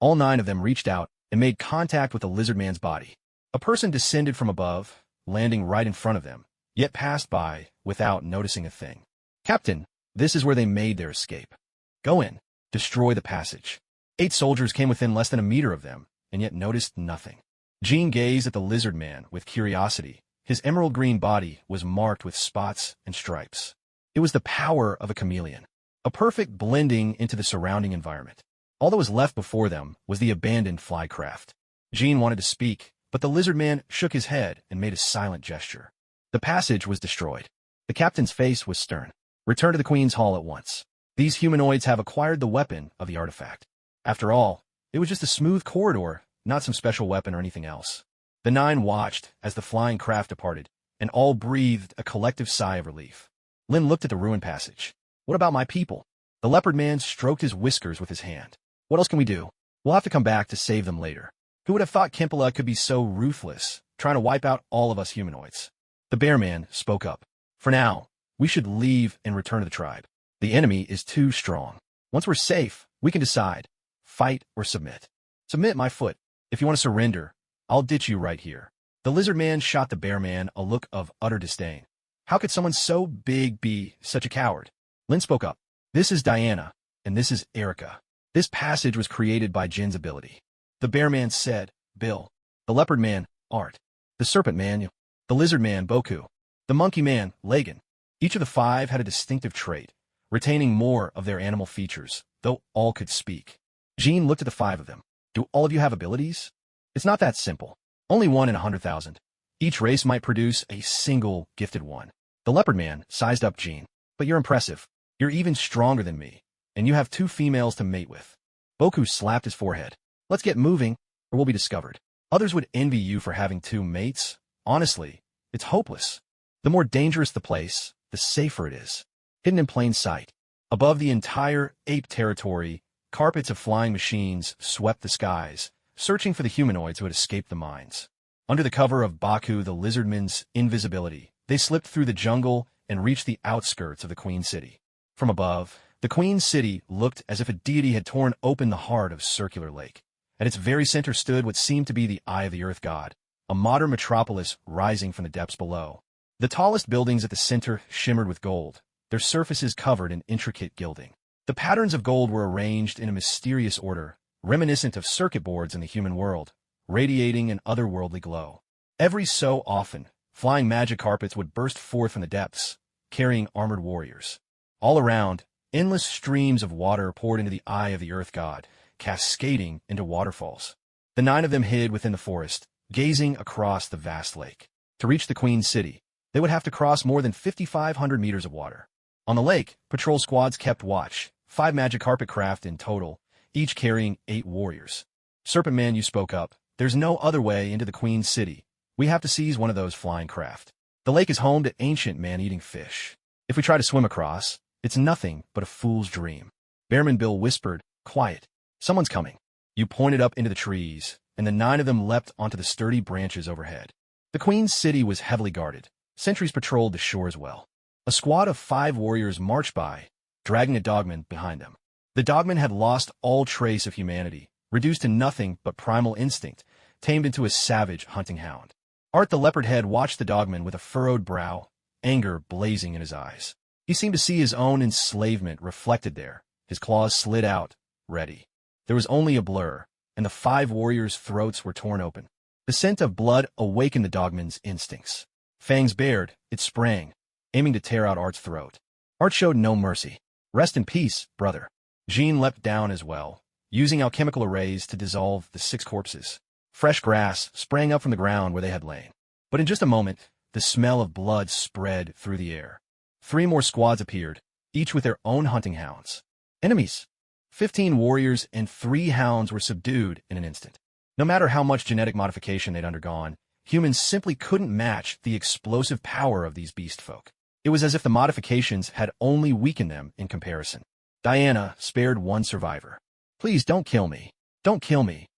All 9 of them reached out and made contact with the lizard man's body. A person descended from above, landing right in front of them, yet passed by without noticing a thing. Captain, this is where they made their escape. Go in. Destroy the passage. 8 soldiers came within less than a meter of them, and yet noticed nothing. Jean gazed at the lizard man with curiosity. His emerald green body was marked with spots and stripes. It was the power of a chameleon, a perfect blending into the surrounding environment. All that was left before them was the abandoned flycraft. Jean wanted to speak, but the lizard man shook his head and made a silent gesture. The passage was destroyed. The captain's face was stern. Return to the Queen's Hall at once. These humanoids have acquired the weapon of the artifact. After all, it was just a smooth corridor, not some special weapon or anything else. The 9 watched as the flying craft departed, and all breathed a collective sigh of relief. Lynn looked at the ruined passage. What about my people? The leopard man stroked his whiskers with his hand. What else can we do? We'll have to come back to save them later. Who would have thought Kimpala could be so ruthless, trying to wipe out all of us humanoids. The bear man spoke up. For now, we should leave and return to the tribe. The enemy is too strong. Once we're safe, we can decide. Fight or submit. Submit, my foot. If you want to surrender, I'll ditch you right here. The lizard man shot the bear man a look of utter disdain. How could someone so big be such a coward? Lin spoke up. This is Diana, and this is Erica. This passage was created by Jin's ability. The bear man said, Bill. The leopard man, Art. The serpent man, the lizard man, Boku. The monkey man, Lagan. Each of the 5 had a distinctive trait, retaining more of their animal features, though all could speak. Jin looked at the 5 of them. Do all of you have abilities? It's not that simple. Only 1 in 100,000. Each race might produce a single gifted one. The leopard man sized up Jin. But you're impressive. You're even stronger than me, and you have 2 females to mate with. Boku slapped his forehead. Let's get moving, or we'll be discovered. Others would envy you for having 2 mates. Honestly, it's hopeless. The more dangerous the place, the safer it is. Hidden in plain sight. Above the entire ape territory, carpets of flying machines swept the skies, searching for the humanoids who had escaped the mines. Under the cover of Baku the lizardman's invisibility, they slipped through the jungle and reached the outskirts of the Queen City. From above, the Queen City looked as if a deity had torn open the heart of Circular Lake. At its very center stood what seemed to be the eye of the Earth God, a modern metropolis rising from the depths below. The tallest buildings at the center shimmered with gold, their surfaces covered in intricate gilding. The patterns of gold were arranged in a mysterious order, reminiscent of circuit boards in the human world, radiating an otherworldly glow. Every so often, flying magic carpets would burst forth from the depths, carrying armored warriors. All around, endless streams of water poured into the eye of the Earth God, cascading into waterfalls. The 9 of them hid within the forest, gazing across the vast lake. To reach the Queen City, they would have to cross more than 5,500 meters of water. On the lake, patrol squads kept watch, 5 magic carpet craft in total, each carrying 8 warriors. Serpent Man, you spoke up. There's no other way into the Queen City. We have to seize one of those flying craft. The lake is home to ancient man-eating fish. If we try to swim across, it's nothing but a fool's dream. Bearman Bill whispered, Quiet. Someone's coming. You pointed up into the trees, and the 9 of them leapt onto the sturdy branches overhead. The Queen City was heavily guarded. Sentries patrolled the shore as well. A squad of 5 warriors marched by, dragging a dogman behind them. The dogman had lost all trace of humanity, reduced to nothing but primal instinct, tamed into a savage hunting hound. Art the leopard head watched the dogman with a furrowed brow, anger blazing in his eyes. He seemed to see his own enslavement reflected there. His claws slid out, ready. There was only a blur, and the 5 warriors' throats were torn open. The scent of blood awakened the dogman's instincts. Fangs bared, it sprang, aiming to tear out Art's throat. Art showed no mercy. Rest in peace, brother. Jean leapt down as well, using alchemical arrays to dissolve the 6 corpses. Fresh grass sprang up from the ground where they had lain. But in just a moment, the smell of blood spread through the air. 3 more squads appeared, each with their own hunting hounds. Enemies. 15 warriors and 3 hounds were subdued in an instant. No matter how much genetic modification they'd undergone, humans simply couldn't match the explosive power of these beast folk. It was as if the modifications had only weakened them in comparison. Diana spared 1 survivor. Please don't kill me. Don't kill me.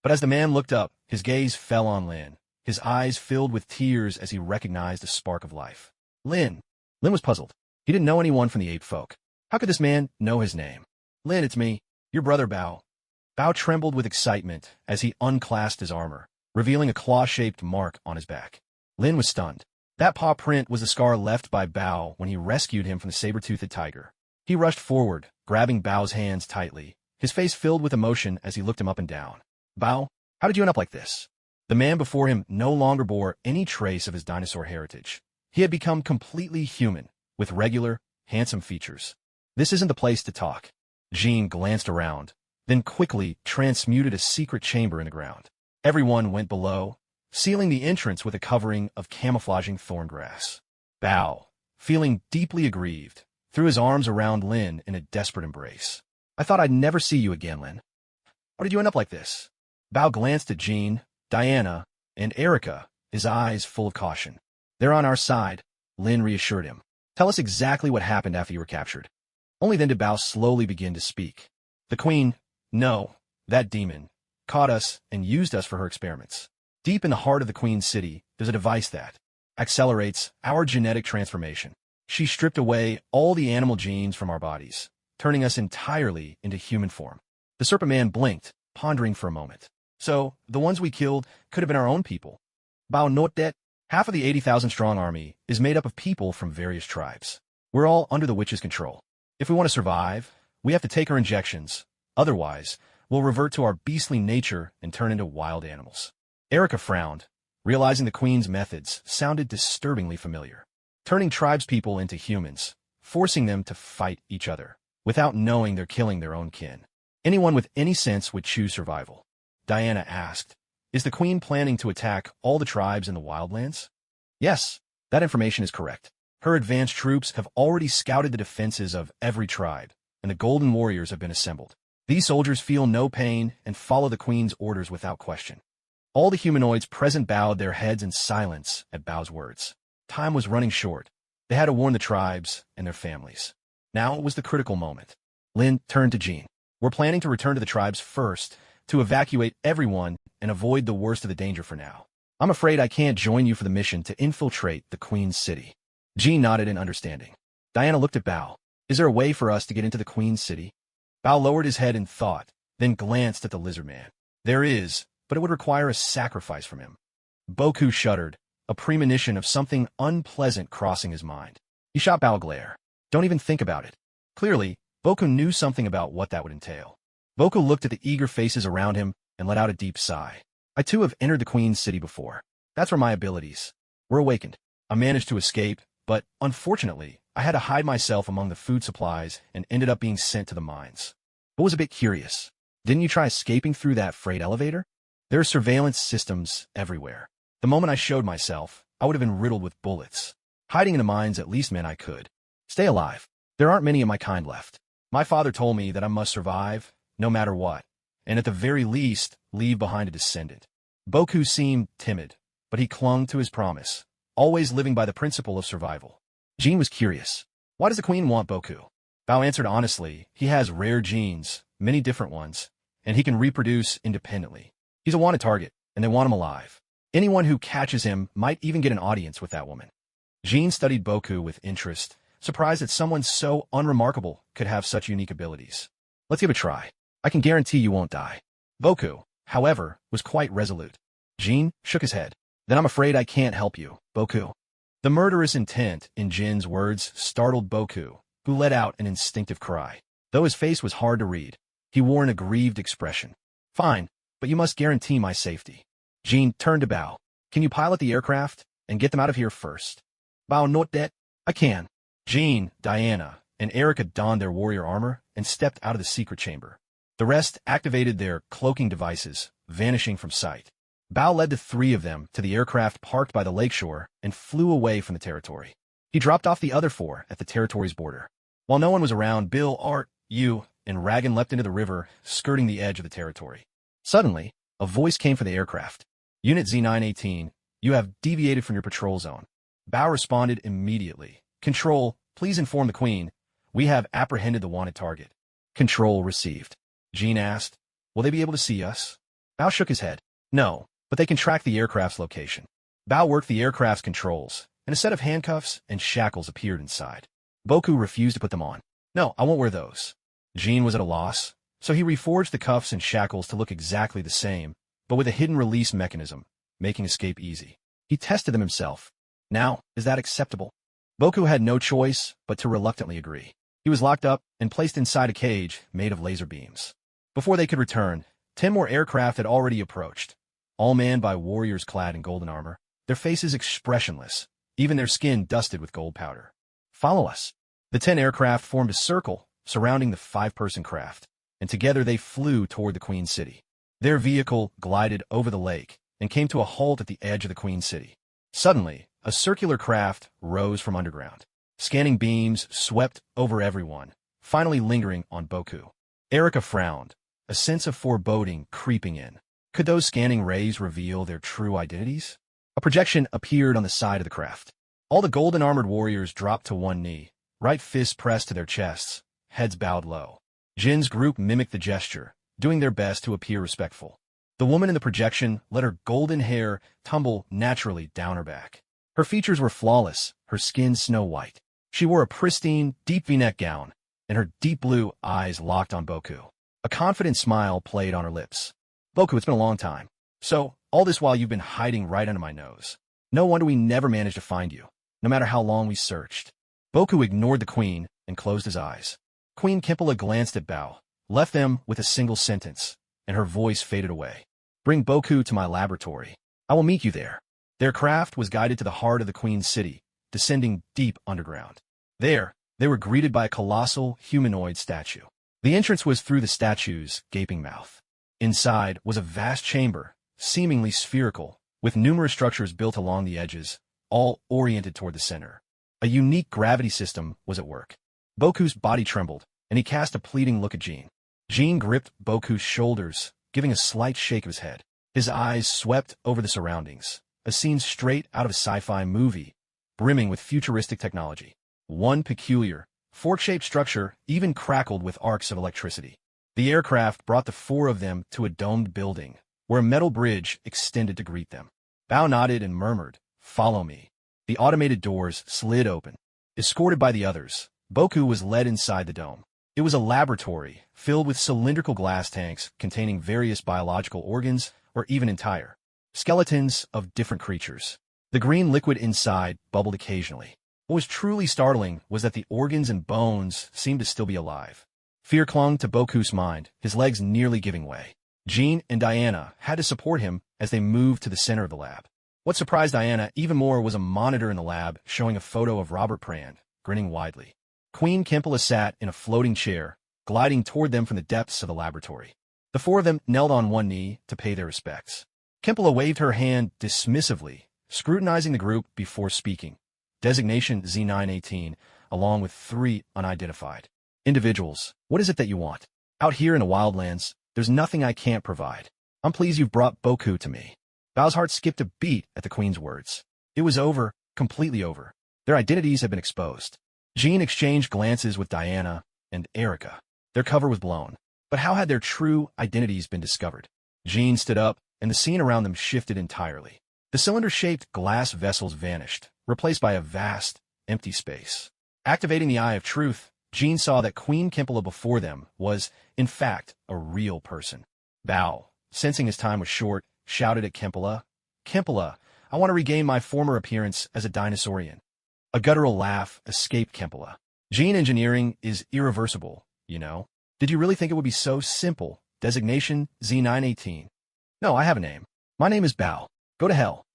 But as the man looked up, his gaze fell on Lin. His eyes filled with tears as he recognized a spark of life. Lin. Lin was puzzled. He didn't know anyone from the ape folk. How could this man know his name? Lin, it's me, your brother Bao. Bao trembled with excitement as he unclasped his armor, revealing a claw-shaped mark on his back. Lin was stunned. That paw print was the scar left by Bao when he rescued him from the saber-toothed tiger. He rushed forward, grabbing Bao's hands tightly, his face filled with emotion as he looked him up and down. Bao, how did you end up like this? The man before him no longer bore any trace of his dinosaur heritage. He had become completely human, with regular, handsome features. This isn't the place to talk. Jean glanced around, then quickly transmuted a secret chamber in the ground. Everyone went below, sealing the entrance with a covering of camouflaging thorn grass. Bao, feeling deeply aggrieved, threw his arms around Lin in a desperate embrace. I thought I'd never see you again, Lin. How did you end up like this? Bao glanced at Jean, Diana, and Erica, his eyes full of caution. They're on our side, Lin reassured him. Tell us exactly what happened after you were captured. Only then did Bao slowly begin to speak. The queen, no, that demon, caught us and used us for her experiments. Deep in the heart of the Queen's city, there's a device that accelerates our genetic transformation. She stripped away all the animal genes from our bodies, turning us entirely into human form. The Serpent Man blinked, pondering for a moment. So, the ones we killed could have been our own people. Bao note that half of the 80,000-strong army is made up of people from various tribes. We're all under the witch's control. If we want to survive, we have to take our injections. Otherwise, we'll revert to our beastly nature and turn into wild animals. Erica frowned, realizing the Queen's methods sounded disturbingly familiar. Turning tribespeople into humans, forcing them to fight each other, without knowing they're killing their own kin. Anyone with any sense would choose survival. Diana asked, "Is the Queen planning to attack all the tribes in the wildlands?" Yes, that information is correct. Her advanced troops have already scouted the defenses of every tribe, and the Golden Warriors have been assembled. These soldiers feel no pain and follow the Queen's orders without question. All the humanoids present bowed their heads in silence at Bao's words. Time was running short. They had to warn the tribes and their families. Now it was the critical moment. Lin turned to Jean. "We're planning to return to the tribes first, to evacuate everyone and avoid the worst of the danger for now. I'm afraid I can't join you for the mission to infiltrate the Queen's city." Jean nodded in understanding. Diana looked at Bao. "Is there a way for us to get into the Queen's city?" Bao lowered his head in thought, then glanced at the lizard man. "There is, but it would require a sacrifice from him." Boku shuddered, a premonition of something unpleasant crossing his mind. He shot Bao a glare. "Don't even think about it." Clearly, Boku knew something about what that would entail. Boku looked at the eager faces around him and let out a deep sigh. "I too have entered the Queen's city before. That's where my abilities were awakened. I managed to escape, but unfortunately, I had to hide myself among the food supplies and ended up being sent to the mines. But was a bit curious. Didn't you try escaping through that freight elevator? There are surveillance systems everywhere. The moment I showed myself, I would have been riddled with bullets. Hiding in the mines at least meant I could stay alive. There aren't many of my kind left. My father told me that I must survive, no matter what, and at the very least, leave behind a descendant." Boku seemed timid, but he clung to his promise, always living by the principle of survival. Jean was curious. "Why does the Queen want Boku?" Bao answered honestly, "He has rare genes, many different ones, and he can reproduce independently. He's a wanted target, and they want him alive. Anyone who catches him might even get an audience with that woman." Jean studied Boku with interest, surprised that someone so unremarkable could have such unique abilities. "Let's give it a try. I can guarantee you won't die." Boku, however, was quite resolute. Jean shook his head. "Then I'm afraid I can't help you, Boku." The murderous intent in Jin's words startled Boku, who let out an instinctive cry. Though his face was hard to read, he wore an aggrieved expression. "Fine, but you must guarantee my safety." Jean turned to Bao. "Can you pilot the aircraft and get them out of here first?" Bao note that. "I can." Jean, Diana, and Erica donned their warrior armor and stepped out of the secret chamber. The rest activated their cloaking devices, vanishing from sight. Bao led the three of them to the aircraft parked by the lakeshore and flew away from the territory. He dropped off the other four at the territory's border. While no one was around, Bill, Art, Yu, and Ragan leapt into the river, skirting the edge of the territory. Suddenly, a voice came from the aircraft. "Unit Z918, you have deviated from your patrol zone." Bao responded immediately. "Control, please inform the Queen. We have apprehended the wanted target." Control received. Jean asked, "Will they be able to see us?" Bao shook his head. "No, but they can track the aircraft's location." Bao worked the aircraft's controls, and a set of handcuffs and shackles appeared inside. Boku refused to put them on. "No, I won't wear those." Jean was at a loss, so he reforged the cuffs and shackles to look exactly the same, but with a hidden release mechanism, making escape easy. He tested them himself. "Now, is that acceptable?" Boku had no choice but to reluctantly agree. He was locked up and placed inside a cage made of laser beams. Before they could return, 10 more aircraft had already approached, all manned by warriors clad in golden armor, their faces expressionless, even their skin dusted with gold powder. "Follow us." The 10 aircraft formed a circle surrounding the 5-person craft, and together they flew toward the Queen City. Their vehicle glided over the lake and came to a halt at the edge of the Queen City. Suddenly, a circular craft rose from underground. Scanning beams swept over everyone, finally lingering on Boku. Erica frowned, a sense of foreboding creeping in. Could those scanning rays reveal their true identities? A projection appeared on the side of the craft. All the golden-armored warriors dropped to one knee, right fists pressed to their chests, heads bowed low. Jin's group mimicked the gesture, doing their best to appear respectful. The woman in the projection let her golden hair tumble naturally down her back. Her features were flawless, her skin snow-white. She wore a pristine, deep V-neck gown, and her deep blue eyes locked on Boku. A confident smile played on her lips. Boku, it's been a long time. So, all this while you've been hiding right under my nose. No wonder we never managed to find you, no matter how long we searched. Boku ignored the queen and closed his eyes. Queen Kimpala glanced at Bao, left them with a single sentence, and her voice faded away. Bring Boku to my laboratory. I will meet you there. Their craft was guided to the heart of the queen's city, descending deep underground. There, they were greeted by a colossal humanoid statue. The entrance was through the statue's gaping mouth. Inside was a vast chamber, seemingly spherical, with numerous structures built along the edges, all oriented toward the center. A unique gravity system was at work. Boku's body trembled, and he cast a pleading look at Jean. Jean gripped Boku's shoulders, giving a slight shake of his head. His eyes swept over the surroundings, a scene straight out of a sci-fi movie, brimming with futuristic technology. One peculiar, fork-shaped structure even crackled with arcs of electricity. The aircraft brought the four of them to a domed building, where a metal bridge extended to greet them. Bao nodded and murmured, "Follow me." The automated doors slid open. Escorted by the others, Boku was led inside the dome. It was a laboratory filled with cylindrical glass tanks containing various biological organs or even entire skeletons of different creatures. The green liquid inside bubbled occasionally. What was truly startling was that the organs and bones seemed to still be alive. Fear clung to Boku's mind, his legs nearly giving way. Jean and Diana had to support him as they moved to the center of the lab. What surprised Diana even more was a monitor in the lab showing a photo of Robert Prand, grinning widely. Queen Kimpala sat in a floating chair, gliding toward them from the depths of the laboratory. The four of them knelt on one knee to pay their respects. Kimpala waved her hand dismissively, scrutinizing the group before speaking. Designation Z918, along with 3 unidentified individuals. What is it that you want? Out here in the wildlands, there's nothing I can't provide. I'm pleased you've brought Boku to me. Bao's heart skipped a beat at the queen's words. It was over, completely over. Their identities had been exposed. Jean exchanged glances with Diana and Erica. Their cover was blown. But how had their true identities been discovered? Jean stood up, and the scene around them shifted entirely. The cylinder-shaped glass vessels vanished, replaced by a vast, empty space. Activating the Eye of Truth, Jean saw that Queen Kimpala before them was, in fact, a real person. Bao, sensing his time was short, shouted at Kimpala, "Kimpala, I want to regain my former appearance as a dinosaurian." A guttural laugh escaped Kimpala. Gene engineering is irreversible, you know. Did you really think it would be so simple? Designation Z918. No, I have a name. My name is Bao. Go to hell.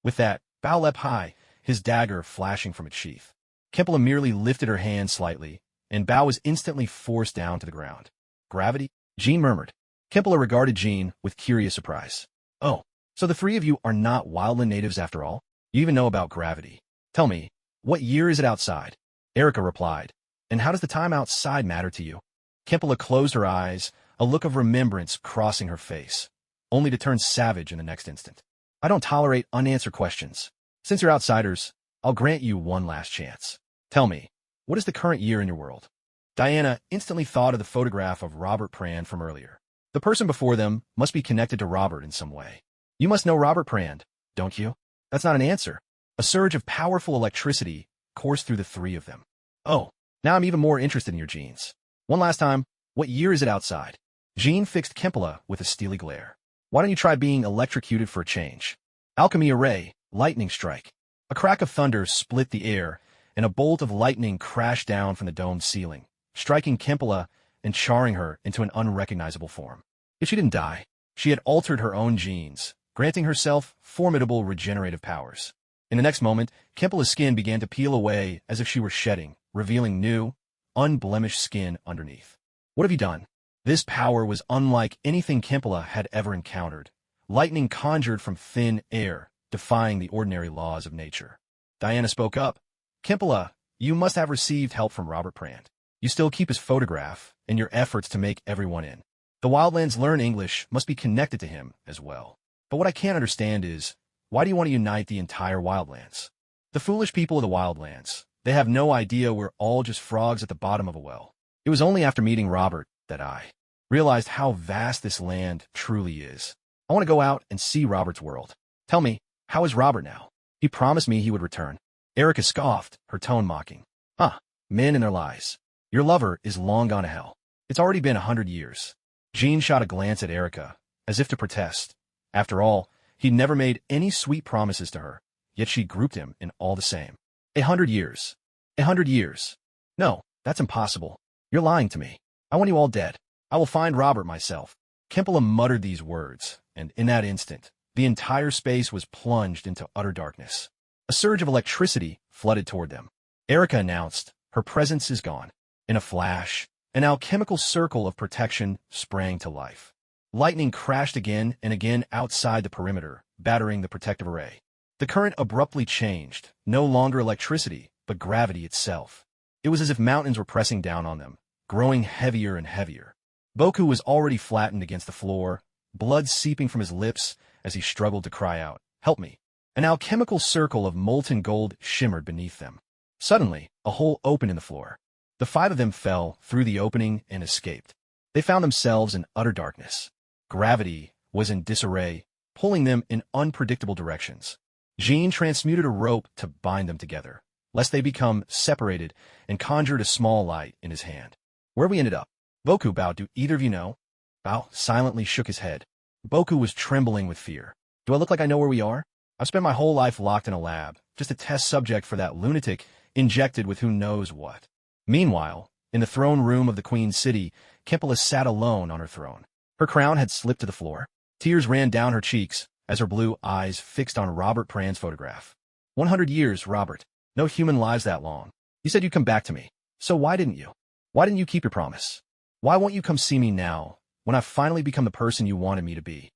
With that, Bao leapt high, his dagger flashing from its sheath. Kimpala merely lifted her hand slightly, and Bao was instantly forced down to the ground. Gravity? Jean murmured. Kimpala regarded Jean with curious surprise. Oh, so the 3 of you are not wildland natives after all? You even know about gravity. Tell me, what year is it outside? Erica replied. And how does the time outside matter to you? Kimpala closed her eyes, a look of remembrance crossing her face, only to turn savage in the next instant. I don't tolerate unanswered questions. Since you're outsiders, I'll grant you one last chance. Tell me, what is the current year in your world? Diana instantly thought of the photograph of Robert Prand from earlier. The person before them must be connected to Robert in some way. You must know Robert Prand, don't you? That's not an answer. A surge of powerful electricity coursed through the 3 of them. Oh, now I'm even more interested in your genes. One last time, what year is it outside? Jean fixed Kimpala with a steely glare. Why don't you try being electrocuted for a change? Alchemy array, lightning strike. A crack of thunder split the air, and a bolt of lightning crashed down from the domed ceiling, striking Kimpala and charring her into an unrecognizable form. Yet she didn't die. She had altered her own genes, granting herself formidable regenerative powers. In the next moment, Kimpala's skin began to peel away as if she were shedding, revealing new, unblemished skin underneath. What have you done? This power was unlike anything Kimpala had ever encountered. Lightning conjured from thin air, defying the ordinary laws of nature. Diana spoke up. Kimpala, you must have received help from Robert Prand. You still keep his photograph, and your efforts to make everyone in. The Wildlands learn English must be connected to him as well. But what I can't understand is, why do you want to unite the entire Wildlands? The foolish people of the Wildlands, they have no idea we're all just frogs at the bottom of a well. It was only after meeting Robert that I realized how vast this land truly is. I want to go out and see Robert's world. Tell me, how is Robert now? He promised me he would return. Erica scoffed, her tone mocking. Huh, men and their lies. Your lover is long gone to hell. It's already been 100 years. Jean shot a glance at Erica, as if to protest. After all, he'd never made any sweet promises to her, yet she grouped him in all the same. 100 years. 100 years. No, that's impossible. You're lying to me. I want you all dead. I will find Robert myself. Kempela muttered these words, and in that instant, the entire space was plunged into utter darkness. A surge of electricity flooded toward them. Erica announced, her presence is gone. In a flash, an alchemical circle of protection sprang to life. Lightning crashed again and again outside the perimeter, battering the protective array. The current abruptly changed, no longer electricity, but gravity itself. It was as if mountains were pressing down on them, growing heavier and heavier. Boku was already flattened against the floor, blood seeping from his lips as he struggled to cry out, "Help me." An alchemical circle of molten gold shimmered beneath them. Suddenly, a hole opened in the floor. The 5 of them fell through the opening and escaped. They found themselves in utter darkness. Gravity was in disarray, pulling them in unpredictable directions. Jean transmuted a rope to bind them together, lest they become separated, and conjured a small light in his hand. Where we ended up? Boku bowed. Do either of you know? Bao silently shook his head. Boku was trembling with fear. Do I look like I know where we are? I've spent my whole life locked in a lab, just a test subject for that lunatic injected with who knows what. Meanwhile, in the throne room of the Queen's City, Kempela sat alone on her throne. Her crown had slipped to the floor. Tears ran down her cheeks as her blue eyes fixed on Robert Pran's photograph. 100 years, Robert. No human lives that long. You said you'd come back to me. So why didn't you? Why didn't you keep your promise? Why won't you come see me now, when I've finally become the person you wanted me to be?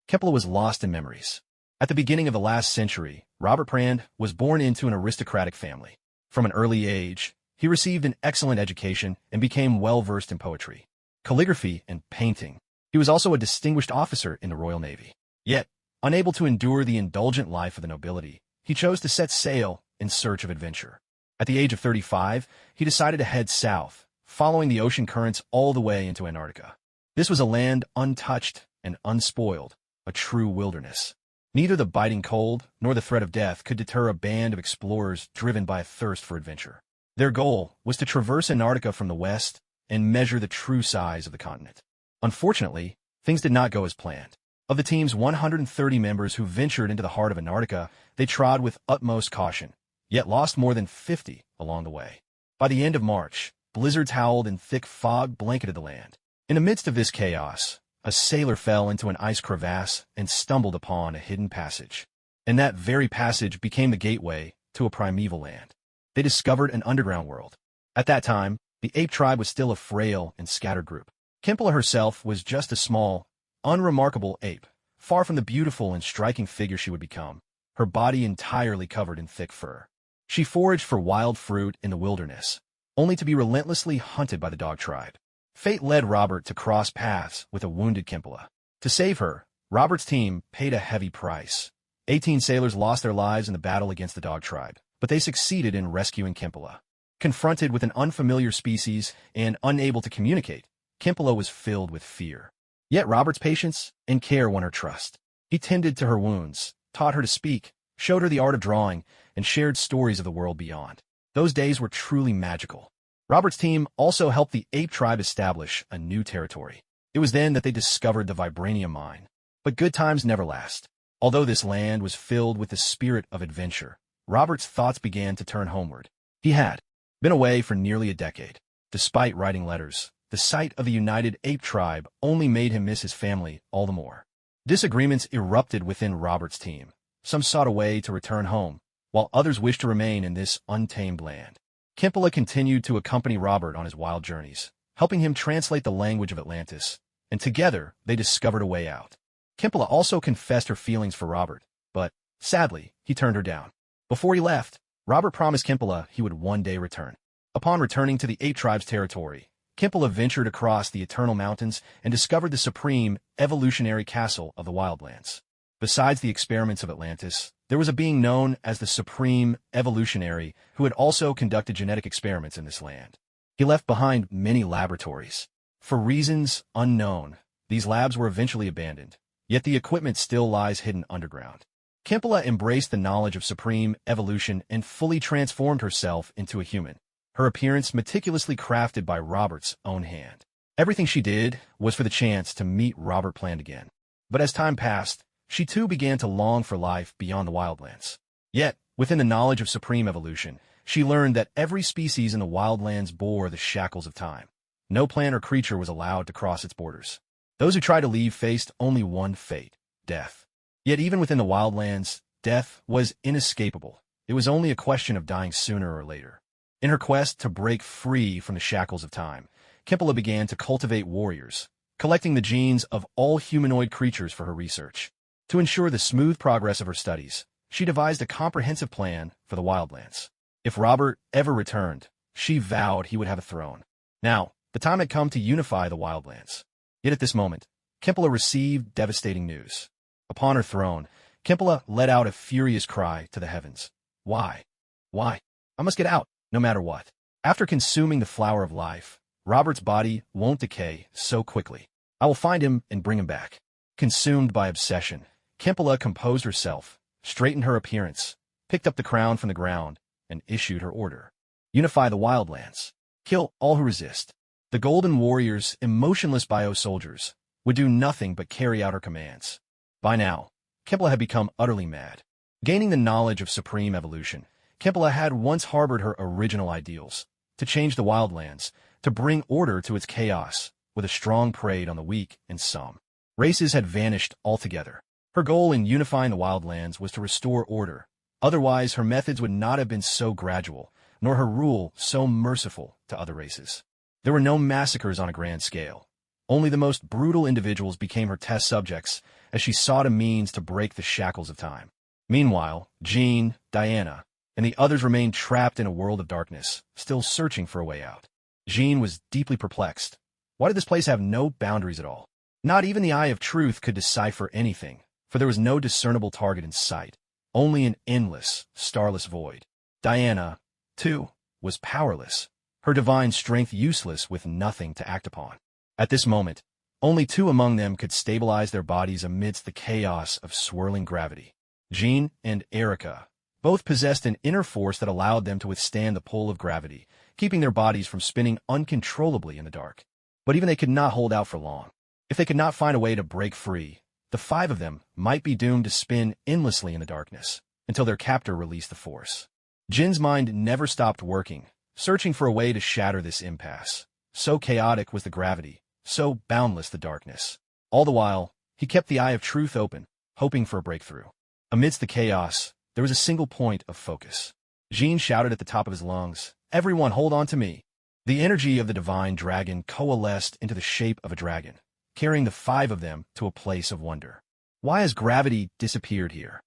Kempela was lost in memories. At the beginning of the last century, Robert Pran was born into an aristocratic family. From an early age, he received an excellent education and became well-versed in poetry, calligraphy, and painting. He was also a distinguished officer in the Royal Navy. Yet, unable to endure the indulgent life of the nobility, he chose to set sail in search of adventure. At the age of 35, he decided to head south, following the ocean currents all the way into Antarctica. This was a land untouched and unspoiled, a true wilderness. Neither the biting cold nor the threat of death could deter a band of explorers driven by a thirst for adventure. Their goal was to traverse Antarctica from the west and measure the true size of the continent. Unfortunately, things did not go as planned. Of the team's 130 members who ventured into the heart of Antarctica, they trod with utmost caution, yet lost more than 50 along the way. By the end of March, blizzards howled and thick fog blanketed the land. In the midst of this chaos, a sailor fell into an ice crevasse and stumbled upon a hidden passage. And that very passage became the gateway to a primeval land. They discovered an underground world. At that time, the ape tribe was still a frail and scattered group. Kempela herself was just a small, unremarkable ape, far from the beautiful and striking figure she would become, her body entirely covered in thick fur. She foraged for wild fruit in the wilderness, only to be relentlessly hunted by the dog tribe. Fate led Robert to cross paths with a wounded Kempela. To save her, Robert's team paid a heavy price. 18 sailors lost their lives in the battle against the dog tribe, but they succeeded in rescuing Kempela. Confronted with an unfamiliar species and unable to communicate, Kempela was filled with fear. Yet Robert's patience and care won her trust. He tended to her wounds, taught her to speak, showed her the art of drawing, and shared stories of the world beyond. Those days were truly magical. Robert's team also helped the ape tribe establish a new territory. It was then that they discovered the vibranium mine. But good times never last. Although this land was filled with the spirit of adventure, Robert's thoughts began to turn homeward. He had been away for nearly a decade. Despite writing letters, the sight of the united ape tribe only made him miss his family all the more. Disagreements erupted within Robert's team. Some sought a way to return home, while others wished to remain in this untamed land. Kempela continued to accompany Robert on his wild journeys, helping him translate the language of Atlantis, and together they discovered a way out. Kempela also confessed her feelings for Robert, but, sadly, he turned her down. Before he left, Robert promised Kempela he would one day return. Upon returning to the ape tribe's territory, Kempela ventured across the Eternal Mountains and discovered the supreme, evolutionary castle of the Wildlands. Besides the experiments of Atlantis, there was a being known as the Supreme Evolutionary who had also conducted genetic experiments in this land. He left behind many laboratories. For reasons unknown, these labs were eventually abandoned, yet the equipment still lies hidden underground. Kimpala embraced the knowledge of supreme evolution and fully transformed herself into a human, her appearance meticulously crafted by Robert's own hand. Everything she did was for the chance to meet Robert planned again. But as time passed, she too began to long for life beyond the wildlands. Yet, within the knowledge of supreme evolution, she learned that every species in the wildlands bore the shackles of time. No plant or creature was allowed to cross its borders. Those who tried to leave faced only one fate, death. Yet even within the wildlands, death was inescapable. It was only a question of dying sooner or later. In her quest to break free from the shackles of time, Kimpala began to cultivate warriors, collecting the genes of all humanoid creatures for her research. To ensure the smooth progress of her studies, she devised a comprehensive plan for the wildlands. If Robert ever returned, she vowed he would have a throne. Now, the time had come to unify the wildlands. Yet at this moment, Kimpala received devastating news. Upon her throne, Kimpala let out a furious cry to the heavens. Why? Why? I must get out, no matter what. After consuming the flower of life, Robert's body won't decay so quickly. I will find him and bring him back. Consumed by obsession, Kimpala composed herself, straightened her appearance, picked up the crown from the ground, and issued her order. Unify the wildlands. Kill all who resist. The Golden Warriors, emotionless bio-soldiers, would do nothing but carry out her commands. By now, Kimpala had become utterly mad. Gaining the knowledge of supreme evolution, Kimpala had once harbored her original ideals, to change the wildlands, to bring order to its chaos, with a strong preyed on the weak and some. Races had vanished altogether. Her goal in unifying the wildlands was to restore order. Otherwise, her methods would not have been so gradual, nor her rule so merciful to other races. There were no massacres on a grand scale. Only the most brutal individuals became her test subjects as she sought a means to break the shackles of time. Meanwhile, Jean, Diana, and the others remained trapped in a world of darkness, still searching for a way out. Jean was deeply perplexed. Why did this place have no boundaries at all? Not even the Eye of Truth could decipher anything, for there was no discernible target in sight, only an endless, starless void. Diana, too, was powerless, her divine strength useless with nothing to act upon. At this moment, only two among them could stabilize their bodies amidst the chaos of swirling gravity. Jean and Erica both possessed an inner force that allowed them to withstand the pull of gravity, keeping their bodies from spinning uncontrollably in the dark. But even they could not hold out for long. If they could not find a way to break free, the five of them might be doomed to spin endlessly in the darkness, until their captor released the force. Jin's mind never stopped working, searching for a way to shatter this impasse. So chaotic was the gravity, so boundless the darkness. All the while, he kept the Eye of Truth open, hoping for a breakthrough. Amidst the chaos, there was a single point of focus. Jean shouted at the top of his lungs, "Everyone hold on to me." The energy of the divine dragon coalesced into the shape of a dragon, carrying the five of them to a place of wonder. Why has gravity disappeared here?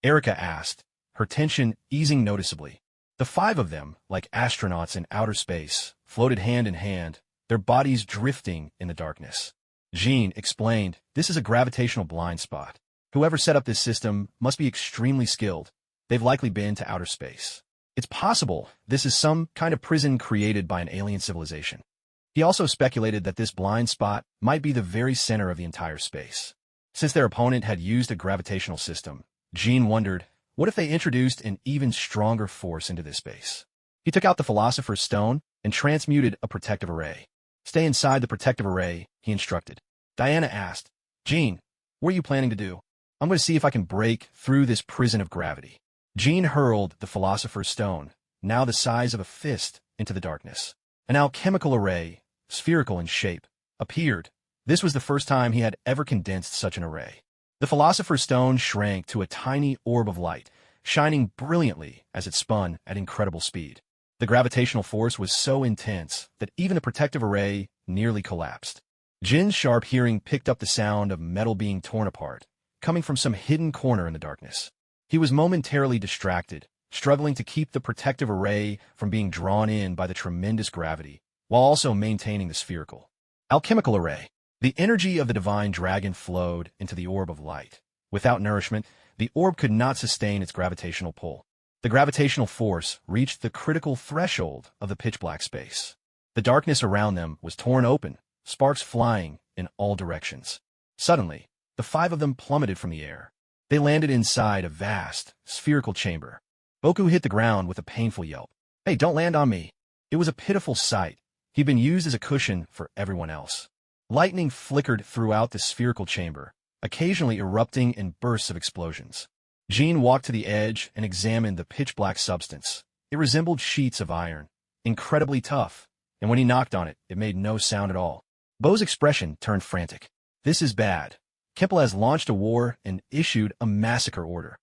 Erica asked, her tension easing noticeably. The five of them, like astronauts in outer space, floated hand in hand, their bodies drifting in the darkness. Jean explained, "This is a gravitational blind spot. Whoever set up this system must be extremely skilled. They've likely been to outer space. It's possible this is some kind of prison created by an alien civilization." He also speculated that this blind spot might be the very center of the entire space. Since their opponent had used a gravitational system, Jean wondered, what if they introduced an even stronger force into this space? He took out the Philosopher's Stone and transmuted a protective array. "Stay inside the protective array," he instructed. Diana asked, "Jean, what are you planning to do?" "I'm going to see if I can break through this prison of gravity." Jean hurled the Philosopher's Stone, now the size of a fist, into the darkness. An alchemical array, spherical in shape, appeared. This was the first time he had ever condensed such an array. The Philosopher's Stone shrank to a tiny orb of light, shining brilliantly as it spun at incredible speed. The gravitational force was so intense that even the protective array nearly collapsed. Jin's sharp hearing picked up the sound of metal being torn apart, coming from some hidden corner in the darkness. He was momentarily distracted, struggling to keep the protective array from being drawn in by the tremendous gravity, while also maintaining the spherical alchemical array. The energy of the divine dragon flowed into the orb of light. Without nourishment, the orb could not sustain its gravitational pull. The gravitational force reached the critical threshold of the pitch-black space. The darkness around them was torn open, sparks flying in all directions. Suddenly, The 5 of them plummeted from the air. They landed inside a vast, spherical chamber. Boku hit the ground with a painful yelp. "Hey, don't land on me." It was a pitiful sight. He'd been used as a cushion for everyone else. Lightning flickered throughout the spherical chamber, occasionally erupting in bursts of explosions. Jean walked to the edge and examined the pitch-black substance. It resembled sheets of iron, incredibly tough, and when he knocked on it, it made no sound at all. Bo's expression turned frantic. "This is bad. Kemple has launched a war and issued a massacre order."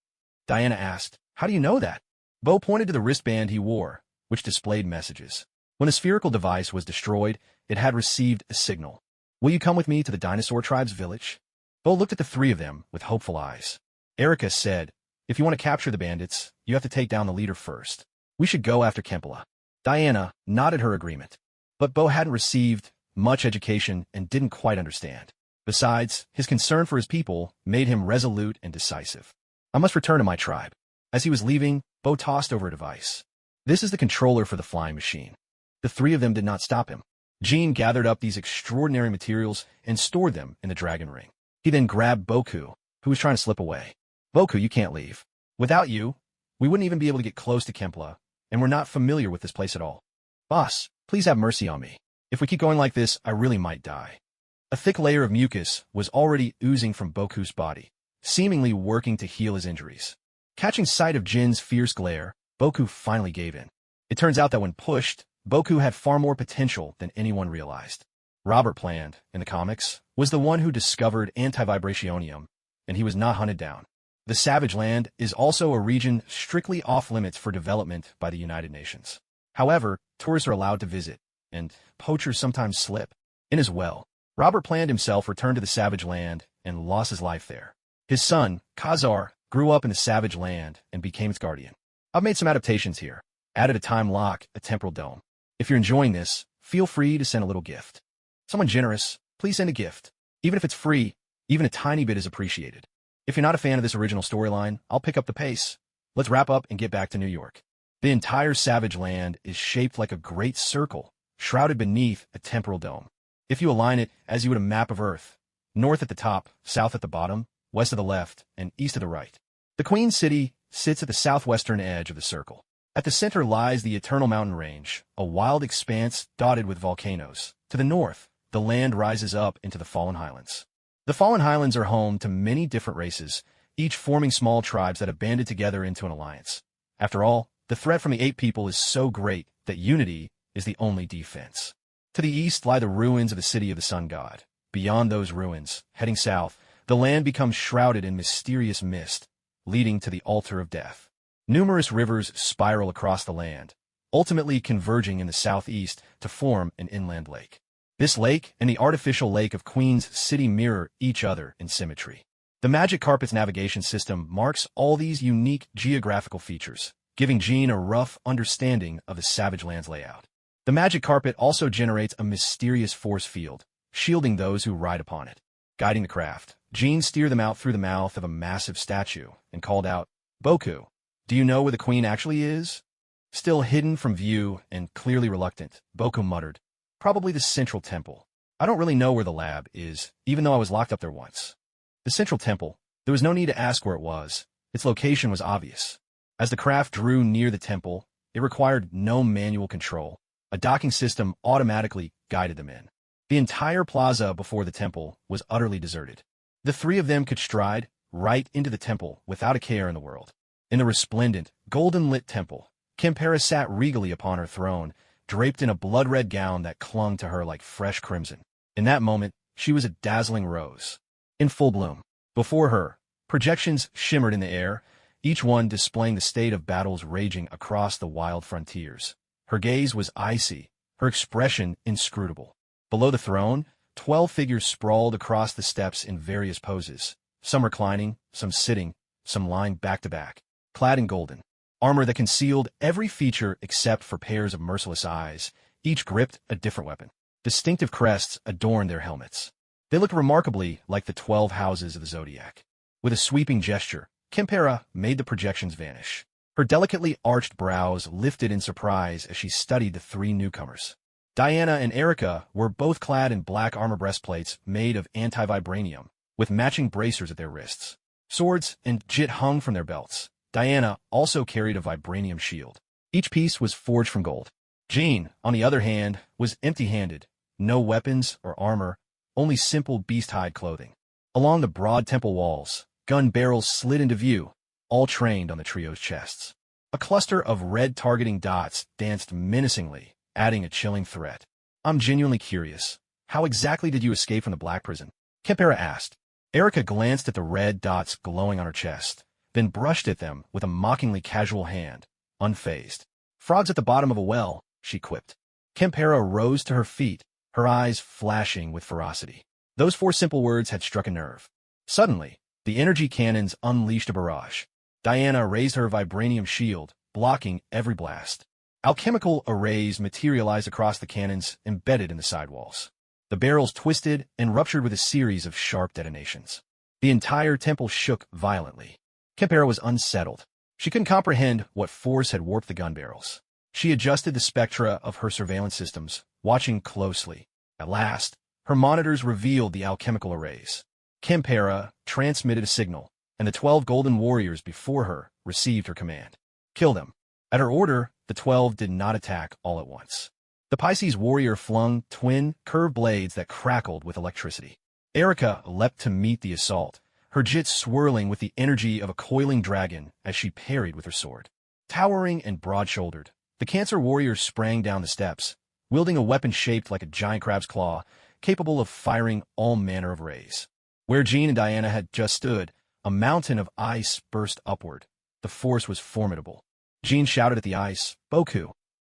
Diana asked, "How do you know that?" Bo pointed to the wristband he wore, which displayed messages. When the spherical device was destroyed, it had received a signal. "Will you come with me to the dinosaur tribe's village?" Bo looked at the 3 of them with hopeful eyes. Erica said, "If you want to capture the bandits, you have to take down the leader first. We should go after Kemple." Diana nodded her agreement. But Bo hadn't received much education and didn't quite understand. Besides, his concern for his people made him resolute and decisive. "I must return to my tribe." As he was leaving, Bo tossed over a device. "This is the controller for the flying machine." The 3 of them did not stop him. Jean gathered up these extraordinary materials and stored them in the dragon ring. He then grabbed Boku, who was trying to slip away. "Boku, you can't leave. Without you, we wouldn't even be able to get close to Kemple, and we're not familiar with this place at all. Boss, please have mercy on me. If we keep going like this, I really might die." A thick layer of mucus was already oozing from Boku's body, seemingly working to heal his injuries. Catching sight of Jin's fierce glare, Boku finally gave in. It turns out that when pushed, Boku had far more potential than anyone realized. Robert Plant, in the comics, was the one who discovered anti-vibrationium, and he was not hunted down. The Savage Land is also a region strictly off-limits for development by the United Nations. However, tourists are allowed to visit, and poachers sometimes slip in as well. Robert Plant himself returned to the Savage Land and lost his life there. His son, Khazar, grew up in the Savage Land and became its guardian. I've made some adaptations here, added a time lock, a temporal dome. If you're enjoying this, feel free to send a little gift. Someone generous, please send a gift. Even if it's free, even a tiny bit is appreciated. If you're not a fan of this original storyline, I'll pick up the pace. Let's wrap up and get back to New York. The entire Savage Land is shaped like a great circle, shrouded beneath a temporal dome. If you align it as you would a map of Earth, north at the top, south at the bottom, west of the left, and east of the right. The Queen City sits at the southwestern edge of the circle. At the center lies the Eternal Mountain Range, a wild expanse dotted with volcanoes. To the north, the land rises up into the Fallen Highlands. The Fallen Highlands are home to many different races, each forming small tribes that have banded together into an alliance. After all, the threat from the Ape people is so great that unity is the only defense. To the east lie the ruins of the city of the Sun God. Beyond those ruins, heading south, the land becomes shrouded in mysterious mist, leading to the altar of death. Numerous rivers spiral across the land, ultimately converging in the southeast to form an inland lake. This lake and the artificial lake of Queen's City mirror each other in symmetry. The Magic Carpet's navigation system marks all these unique geographical features, giving Jean a rough understanding of the Savage Land's layout. The Magic Carpet also generates a mysterious force field, shielding those who ride upon it. Guiding the craft, Jean steered them out through the mouth of a massive statue and called out, "Boku, do you know where the Queen actually is?" Still hidden from view and clearly reluctant, Boku muttered, "Probably the Central Temple. I don't really know where the lab is, even though I was locked up there once." The Central Temple. There was no need to ask where it was. Its location was obvious. As the craft drew near the temple, it required no manual control. A docking system automatically guided them in. The entire plaza before the temple was utterly deserted. The 3 of them could stride right into the temple without a care in the world. In the resplendent, golden-lit temple, Kempe sat regally upon her throne, draped in a blood-red gown that clung to her like fresh crimson. In that moment, she was a dazzling rose, in full bloom. Before her, projections shimmered in the air, each one displaying the state of battles raging across the wild frontiers. Her gaze was icy, her expression inscrutable. Below the throne, 12 figures sprawled across the steps in various poses, some reclining, some sitting, some lying back-to-back, clad in golden armor that concealed every feature except for pairs of merciless eyes. Each gripped a different weapon. Distinctive crests adorned their helmets. They looked remarkably like the 12 houses of the zodiac. With a sweeping gesture, Kempe made the projections vanish. Her delicately arched brows lifted in surprise as she studied the 3 newcomers. Diana and Erica were both clad in black armor breastplates made of anti-vibranium, with matching bracers at their wrists. Swords and jit hung from their belts. Diana also carried a vibranium shield. Each piece was forged from gold. Jean, on the other hand, was empty-handed. No weapons or armor, only simple beast-hide clothing. Along the broad temple walls, gun barrels slid into view, all trained on the trio's chests. A cluster of red targeting dots danced menacingly, adding a chilling threat. I'm genuinely curious. How exactly did you escape from the Black Prison? Kempera asked. Erica glanced at the red dots glowing on her chest, then brushed at them with a mockingly casual hand, unfazed. Frogs at the bottom of a well, she quipped. Kempera rose to her feet, her eyes flashing with ferocity. Those 4 simple words had struck a nerve. Suddenly, the energy cannons unleashed a barrage. Diana raised her vibranium shield, blocking every blast. Alchemical arrays materialized across the cannons embedded in the sidewalls. The barrels twisted and ruptured with a series of sharp detonations. The entire temple shook violently. Kempera was unsettled. She couldn't comprehend what force had warped the gun barrels. She adjusted the spectra of her surveillance systems, watching closely. At last, her monitors revealed the alchemical arrays. Kempera transmitted a signal, and the 12 golden warriors before her received her command. Kill them. At her order, the 12 did not attack all at once. The Pisces warrior flung twin, curved blades that crackled with electricity. Erica leapt to meet the assault, her jits swirling with the energy of a coiling dragon as she parried with her sword. Towering and broad-shouldered, the Cancer warrior sprang down the steps, wielding a weapon shaped like a giant crab's claw, capable of firing all manner of rays. Where Jean and Diana had just stood, a mountain of ice burst upward. The force was formidable. Jean shouted at the ice, "Boku!"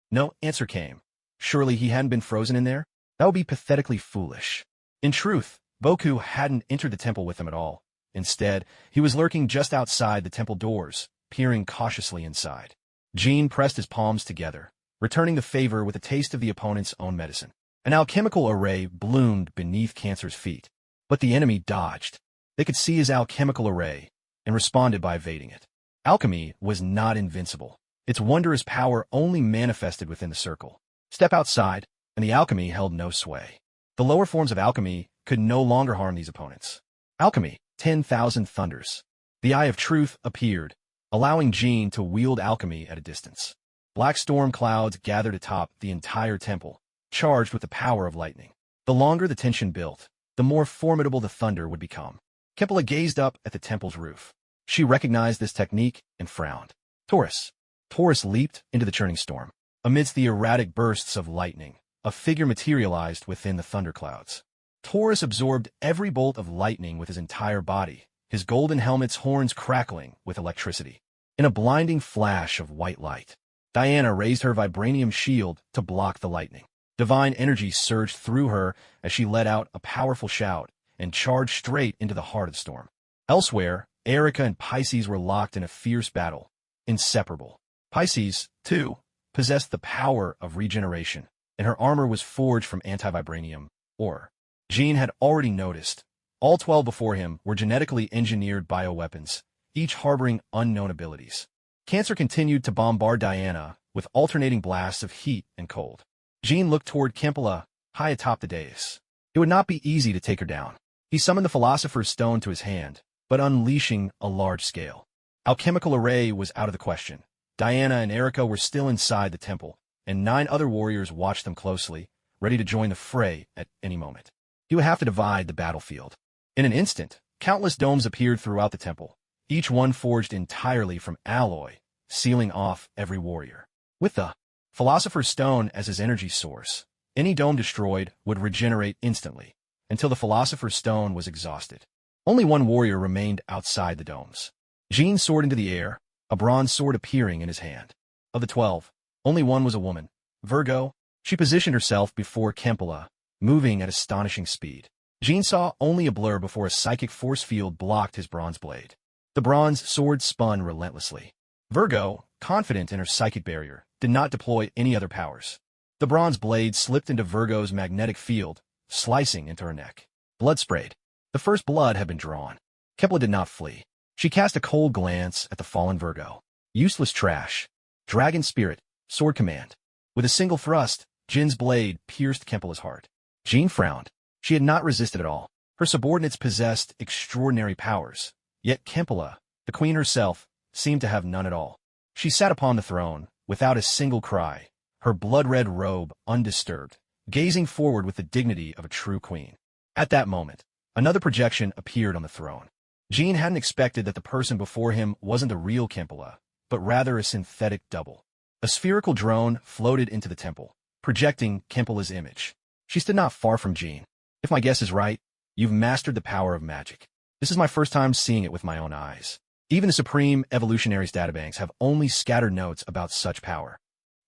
No answer came. Surely he hadn't been frozen in there? That would be pathetically foolish. In truth, Boku hadn't entered the temple with them at all. Instead, he was lurking just outside the temple doors, peering cautiously inside. Jean pressed his palms together, returning the favor with a taste of the opponent's own medicine. An alchemical array bloomed beneath Cancer's feet. But the enemy dodged. They could see his alchemical array and responded by evading it. Alchemy was not invincible. Its wondrous power only manifested within the circle. Step outside, and the alchemy held no sway. The lower forms of alchemy could no longer harm these opponents. Alchemy, 10,000 thunders. The Eye of Truth appeared, allowing Jean to wield alchemy at a distance. Black storm clouds gathered atop the entire temple, charged with the power of lightning. The longer the tension built, the more formidable the thunder would become. Kempela gazed up at the temple's roof. She recognized this technique and frowned. Taurus. Taurus leaped into the churning storm. Amidst the erratic bursts of lightning, a figure materialized within the thunderclouds. Taurus absorbed every bolt of lightning with his entire body, his golden helmet's horns crackling with electricity. In a blinding flash of white light, Diana raised her vibranium shield to block the lightning. Divine energy surged through her as she let out a powerful shout and charged straight into the heart of the storm. Elsewhere, Erica and Pisces were locked in a fierce battle, inseparable. Pisces, too, possessed the power of regeneration, and her armor was forged from anti-vibranium ore. Jean had already noticed. All 12 before him were genetically engineered bioweapons, each harboring unknown abilities. Cancer continued to bombard Diana with alternating blasts of heat and cold. Jean looked toward Kempela, high atop the dais. It would not be easy to take her down. He summoned the Philosopher's Stone to his hand, but unleashing a large scale. Alchemical array was out of the question. Diana and Erica were still inside the temple, and 9 other warriors watched them closely, ready to join the fray at any moment. He would have to divide the battlefield. In an instant, countless domes appeared throughout the temple, each one forged entirely from alloy, sealing off every warrior. With the Philosopher's Stone as his energy source, any dome destroyed would regenerate instantly, until the Philosopher's Stone was exhausted. Only one warrior remained outside the domes. Jean soared into the air, a bronze sword appearing in his hand. Of the 12, only one was a woman, Virgo. She positioned herself before Kempela, moving at astonishing speed. Jean saw only a blur before a psychic force field blocked his bronze blade. The bronze sword spun relentlessly. Virgo, confident in her psychic barrier, did not deploy any other powers. The bronze blade slipped into Virgo's magnetic field, slicing into her neck. Blood sprayed. The first blood had been drawn. Kempela did not flee. She cast a cold glance at the fallen Virgo. Useless trash. Dragon spirit, sword command. With a single thrust, Jin's blade pierced Kempela's heart. Jean frowned. She had not resisted at all. Her subordinates possessed extraordinary powers, yet Kimpala, the queen herself, seemed to have none at all. She sat upon the throne, without a single cry, her blood-red robe undisturbed, gazing forward with the dignity of a true queen. At that moment, another projection appeared on the throne. Jean hadn't expected that the person before him wasn't the real Kimpala, but rather a synthetic double. A spherical drone floated into the temple, projecting Kimpala's image. She stood not far from Jean. If my guess is right, you've mastered the power of magic. This is my first time seeing it with my own eyes. Even the Supreme Evolutionaries databanks have only scattered notes about such power.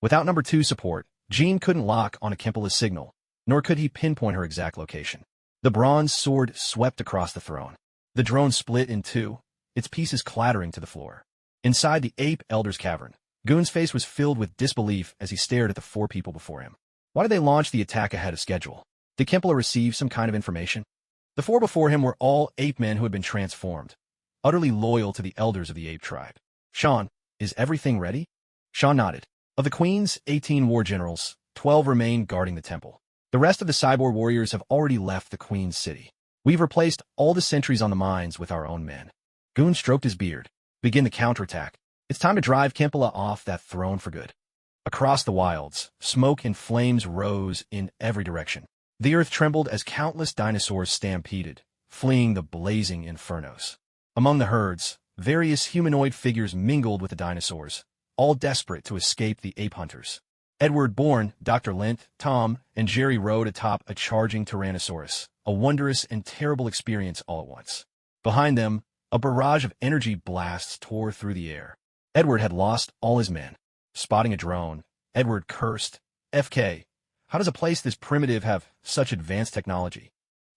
Without number 2 support, Jean couldn't lock on a Kimpala's signal, nor could he pinpoint her exact location. The bronze sword swept across the throne. The drone split in two, its pieces clattering to the floor. Inside the ape elder's cavern, Goon's face was filled with disbelief as he stared at the 4 people before him. Why did they launch the attack ahead of schedule? Did Kimpala receive some kind of information? The 4 before him were all ape men who had been transformed, utterly loyal to the elders of the ape tribe. Sean, is everything ready? Sean nodded. Of the Queen's 18 war generals, 12 remain guarding the temple. The rest of the cyborg warriors have already left the Queen's city. We've replaced all the sentries on the mines with our own men. Goon stroked his beard. Begin the counterattack. It's time to drive Kimpala off that throne for good. Across the wilds, smoke and flames rose in every direction. The earth trembled as countless dinosaurs stampeded, fleeing the blazing infernos. Among the herds, various humanoid figures mingled with the dinosaurs, all desperate to escape the ape hunters. Edward Bourne, Dr. Lint, Tom, and Jerry rode atop a charging Tyrannosaurus, a wondrous and terrible experience all at once. Behind them, a barrage of energy blasts tore through the air. Edward had lost all his men. Spotting a drone, Edward cursed, "FK, how does a place this primitive have such advanced technology?"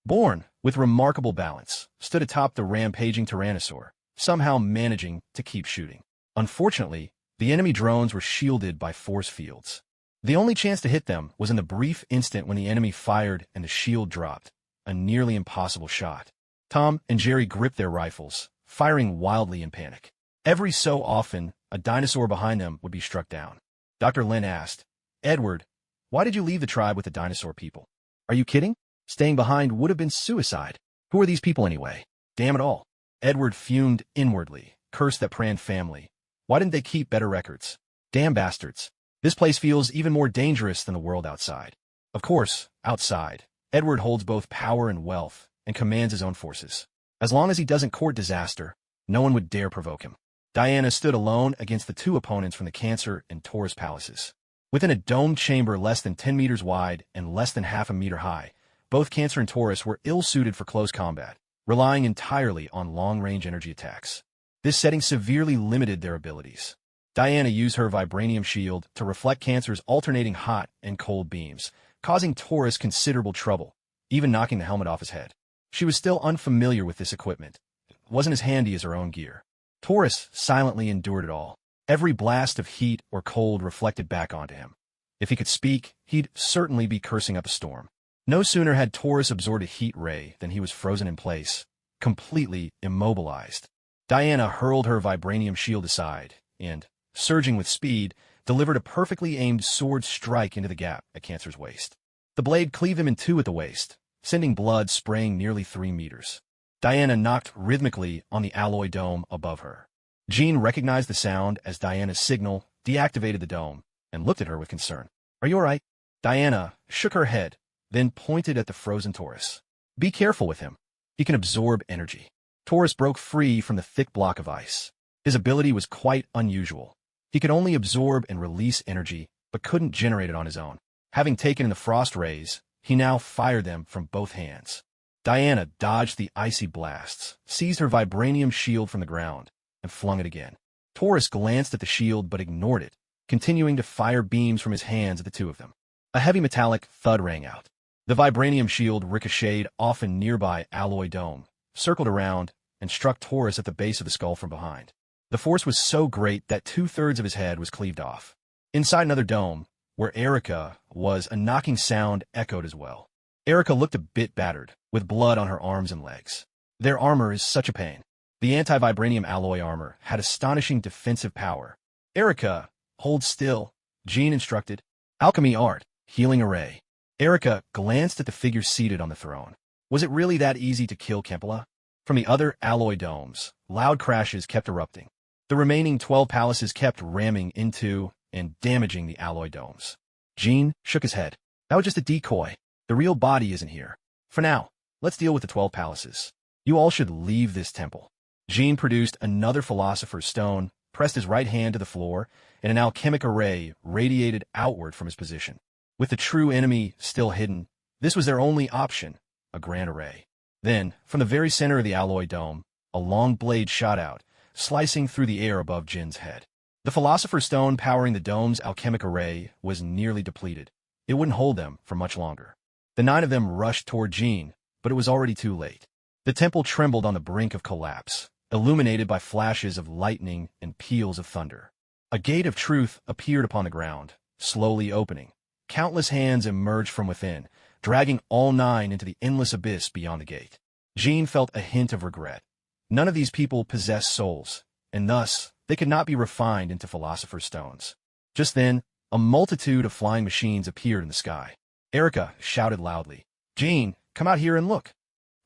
Bourne, with remarkable balance, stood atop the rampaging Tyrannosaur, somehow managing to keep shooting. Unfortunately, the enemy drones were shielded by force fields. The only chance to hit them was in the brief instant when the enemy fired and the shield dropped, a nearly impossible shot. Tom and Jerry gripped their rifles, firing wildly in panic. Every so often, a dinosaur behind them would be struck down. Dr. Lin asked, "Edward, why did you leave the tribe with the dinosaur people? Are you kidding? Staying behind would have been suicide. Who are these people anyway? Damn it all." Edward fumed inwardly, cursed that Pran family. Why didn't they keep better records? Damn bastards. This place feels even more dangerous than the world outside. Of course, outside, Edward holds both power and wealth and commands his own forces. As long as he doesn't court disaster, no one would dare provoke him. Diana stood alone against the 2 opponents from the Cancer and Taurus palaces. Within a domed chamber less than 10 meters wide and less than half a meter high, both Cancer and Taurus were ill-suited for close combat, relying entirely on long-range energy attacks. This setting severely limited their abilities. Diana used her vibranium shield to reflect Cancer's alternating hot and cold beams, causing Taurus considerable trouble, even knocking the helmet off his head. She was still unfamiliar with this equipment. It wasn't as handy as her own gear. Taurus silently endured it all. Every blast of heat or cold reflected back onto him. If he could speak, he'd certainly be cursing up a storm. No sooner had Taurus absorbed a heat ray than he was frozen in place, completely immobilized. Diana hurled her vibranium shield aside and, surging with speed, delivered a perfectly aimed sword strike into the gap at Cancer's waist. The blade cleaved him in 2 at the waist, sending blood spraying nearly 3 meters. Diana knocked rhythmically on the alloy dome above her. Jean recognized the sound as Diana's signal deactivated the dome and looked at her with concern. "Are you all right?" Diana shook her head, then pointed at the frozen Taurus. "Be careful with him. He can absorb energy." Taurus broke free from the thick block of ice. His ability was quite unusual. He could only absorb and release energy, but couldn't generate it on his own. Having taken in the frost rays, he now fired them from both hands. Diana dodged the icy blasts, seized her vibranium shield from the ground, and flung it again. Taurus glanced at the shield but ignored it, continuing to fire beams from his hands at the 2 of them. A heavy metallic thud rang out. The vibranium shield ricocheted off a nearby alloy dome, circled around, and struck Taurus at the base of the skull from behind. The force was so great that 2/3 of his head was cleaved off. Inside another dome, where Erica was, a knocking sound echoed as well. Erica looked a bit battered, with blood on her arms and legs. Their armor is such a pain. The anti-vibranium alloy armor had astonishing defensive power. "Erica, hold still," Jean instructed. "Alchemy art, healing array." Erica glanced at the figure seated on the throne. Was it really that easy to kill Kempela? From the other alloy domes, loud crashes kept erupting. The remaining 12 palaces kept ramming into and damaging the alloy domes. Jean shook his head. That was just a decoy. The real body isn't here. For now, let's deal with the 12 palaces. You all should leave this temple. Jean produced another philosopher's stone, pressed his right hand to the floor, and an alchemic array radiated outward from his position. With the true enemy still hidden, this was their only option, a grand array. Then, from the very center of the alloy dome, a long blade shot out, slicing through the air above Jin's head. The philosopher's stone powering the dome's alchemic array was nearly depleted. It wouldn't hold them for much longer. The 9 of them rushed toward Jean, but it was already too late. The temple trembled on the brink of collapse, illuminated by flashes of lightning and peals of thunder. A gate of truth appeared upon the ground, slowly opening. Countless hands emerged from within, dragging all 9 into the endless abyss beyond the gate. Jean felt a hint of regret. None of these people possessed souls, and thus they could not be refined into philosopher's stones. Just then, a multitude of flying machines appeared in the sky. Erica shouted loudly, "Jean, come out here and look."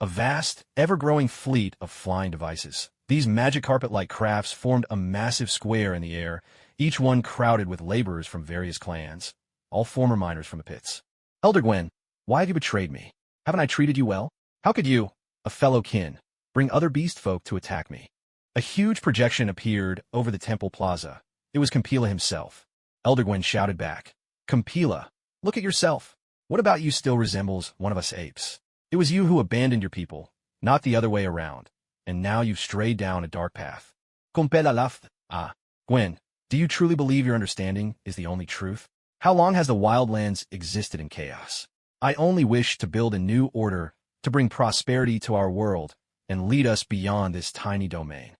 A vast, ever-growing fleet of flying devices. These magic carpet-like crafts formed a massive square in the air, each one crowded with laborers from various clans, all former miners from the pits. "Elder Gwen, why have you betrayed me? Haven't I treated you well? How could you, a fellow kin, bring other beast folk to attack me?" A huge projection appeared over the temple plaza. It was Kempela himself. Elder Gwen shouted back, "Kempela, look at yourself. What about you still resembles one of us apes? It was you who abandoned your people, not the other way around, and now you've strayed down a dark path." Kempela laughed. "Ah, Gwen, do you truly believe your understanding is the only truth? How long has the wildlands existed in chaos? I only wish to build a new order to bring prosperity to our world and lead us beyond this tiny domain.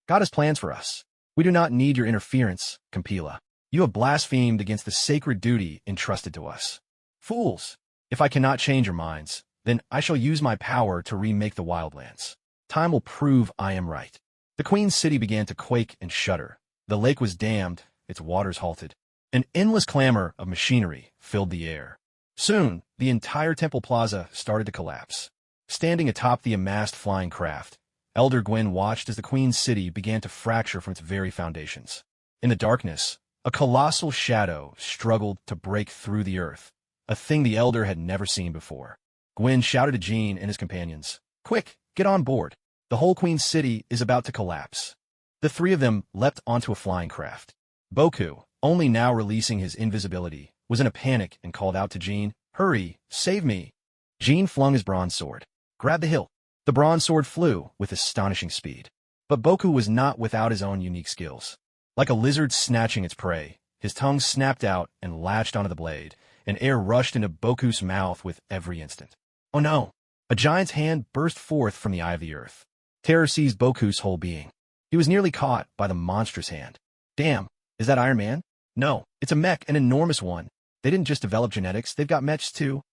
God has plans for us. We do not need your interference, Kempela. You have blasphemed against the sacred duty entrusted to us. Fools! If I cannot change your minds, then I shall use my power to remake the wildlands. Time will prove I am right." The Queen's city began to quake and shudder. The lake was dammed, its waters halted. An endless clamor of machinery filled the air. Soon, the entire temple plaza started to collapse. Standing atop the amassed flying craft, Elder Gwen watched as the Queen's city began to fracture from its very foundations. In the darkness, a colossal shadow struggled to break through the earth, a thing the Elder had never seen before. Gwen shouted to Jean and his companions, "Quick, get on board. The whole Queen's city is about to collapse." The 3 of them leapt onto a flying craft. Boku, only now releasing his invisibility, was in a panic and called out to Jean, "Hurry, save me." Jean flung his bronze sword. "Grab the hilt." The bronze sword flew with astonishing speed. But Boku was not without his own unique skills. Like a lizard snatching its prey, his tongue snapped out and latched onto the blade, and air rushed into Boku's mouth with every instant. Oh no! A giant's hand burst forth from the eye of the earth. Terror seized Boku's whole being. He was nearly caught by the monstrous hand. "Damn, is that Iron Man?" "No, it's a mech, an enormous one. They didn't just develop genetics, they've got mechs too."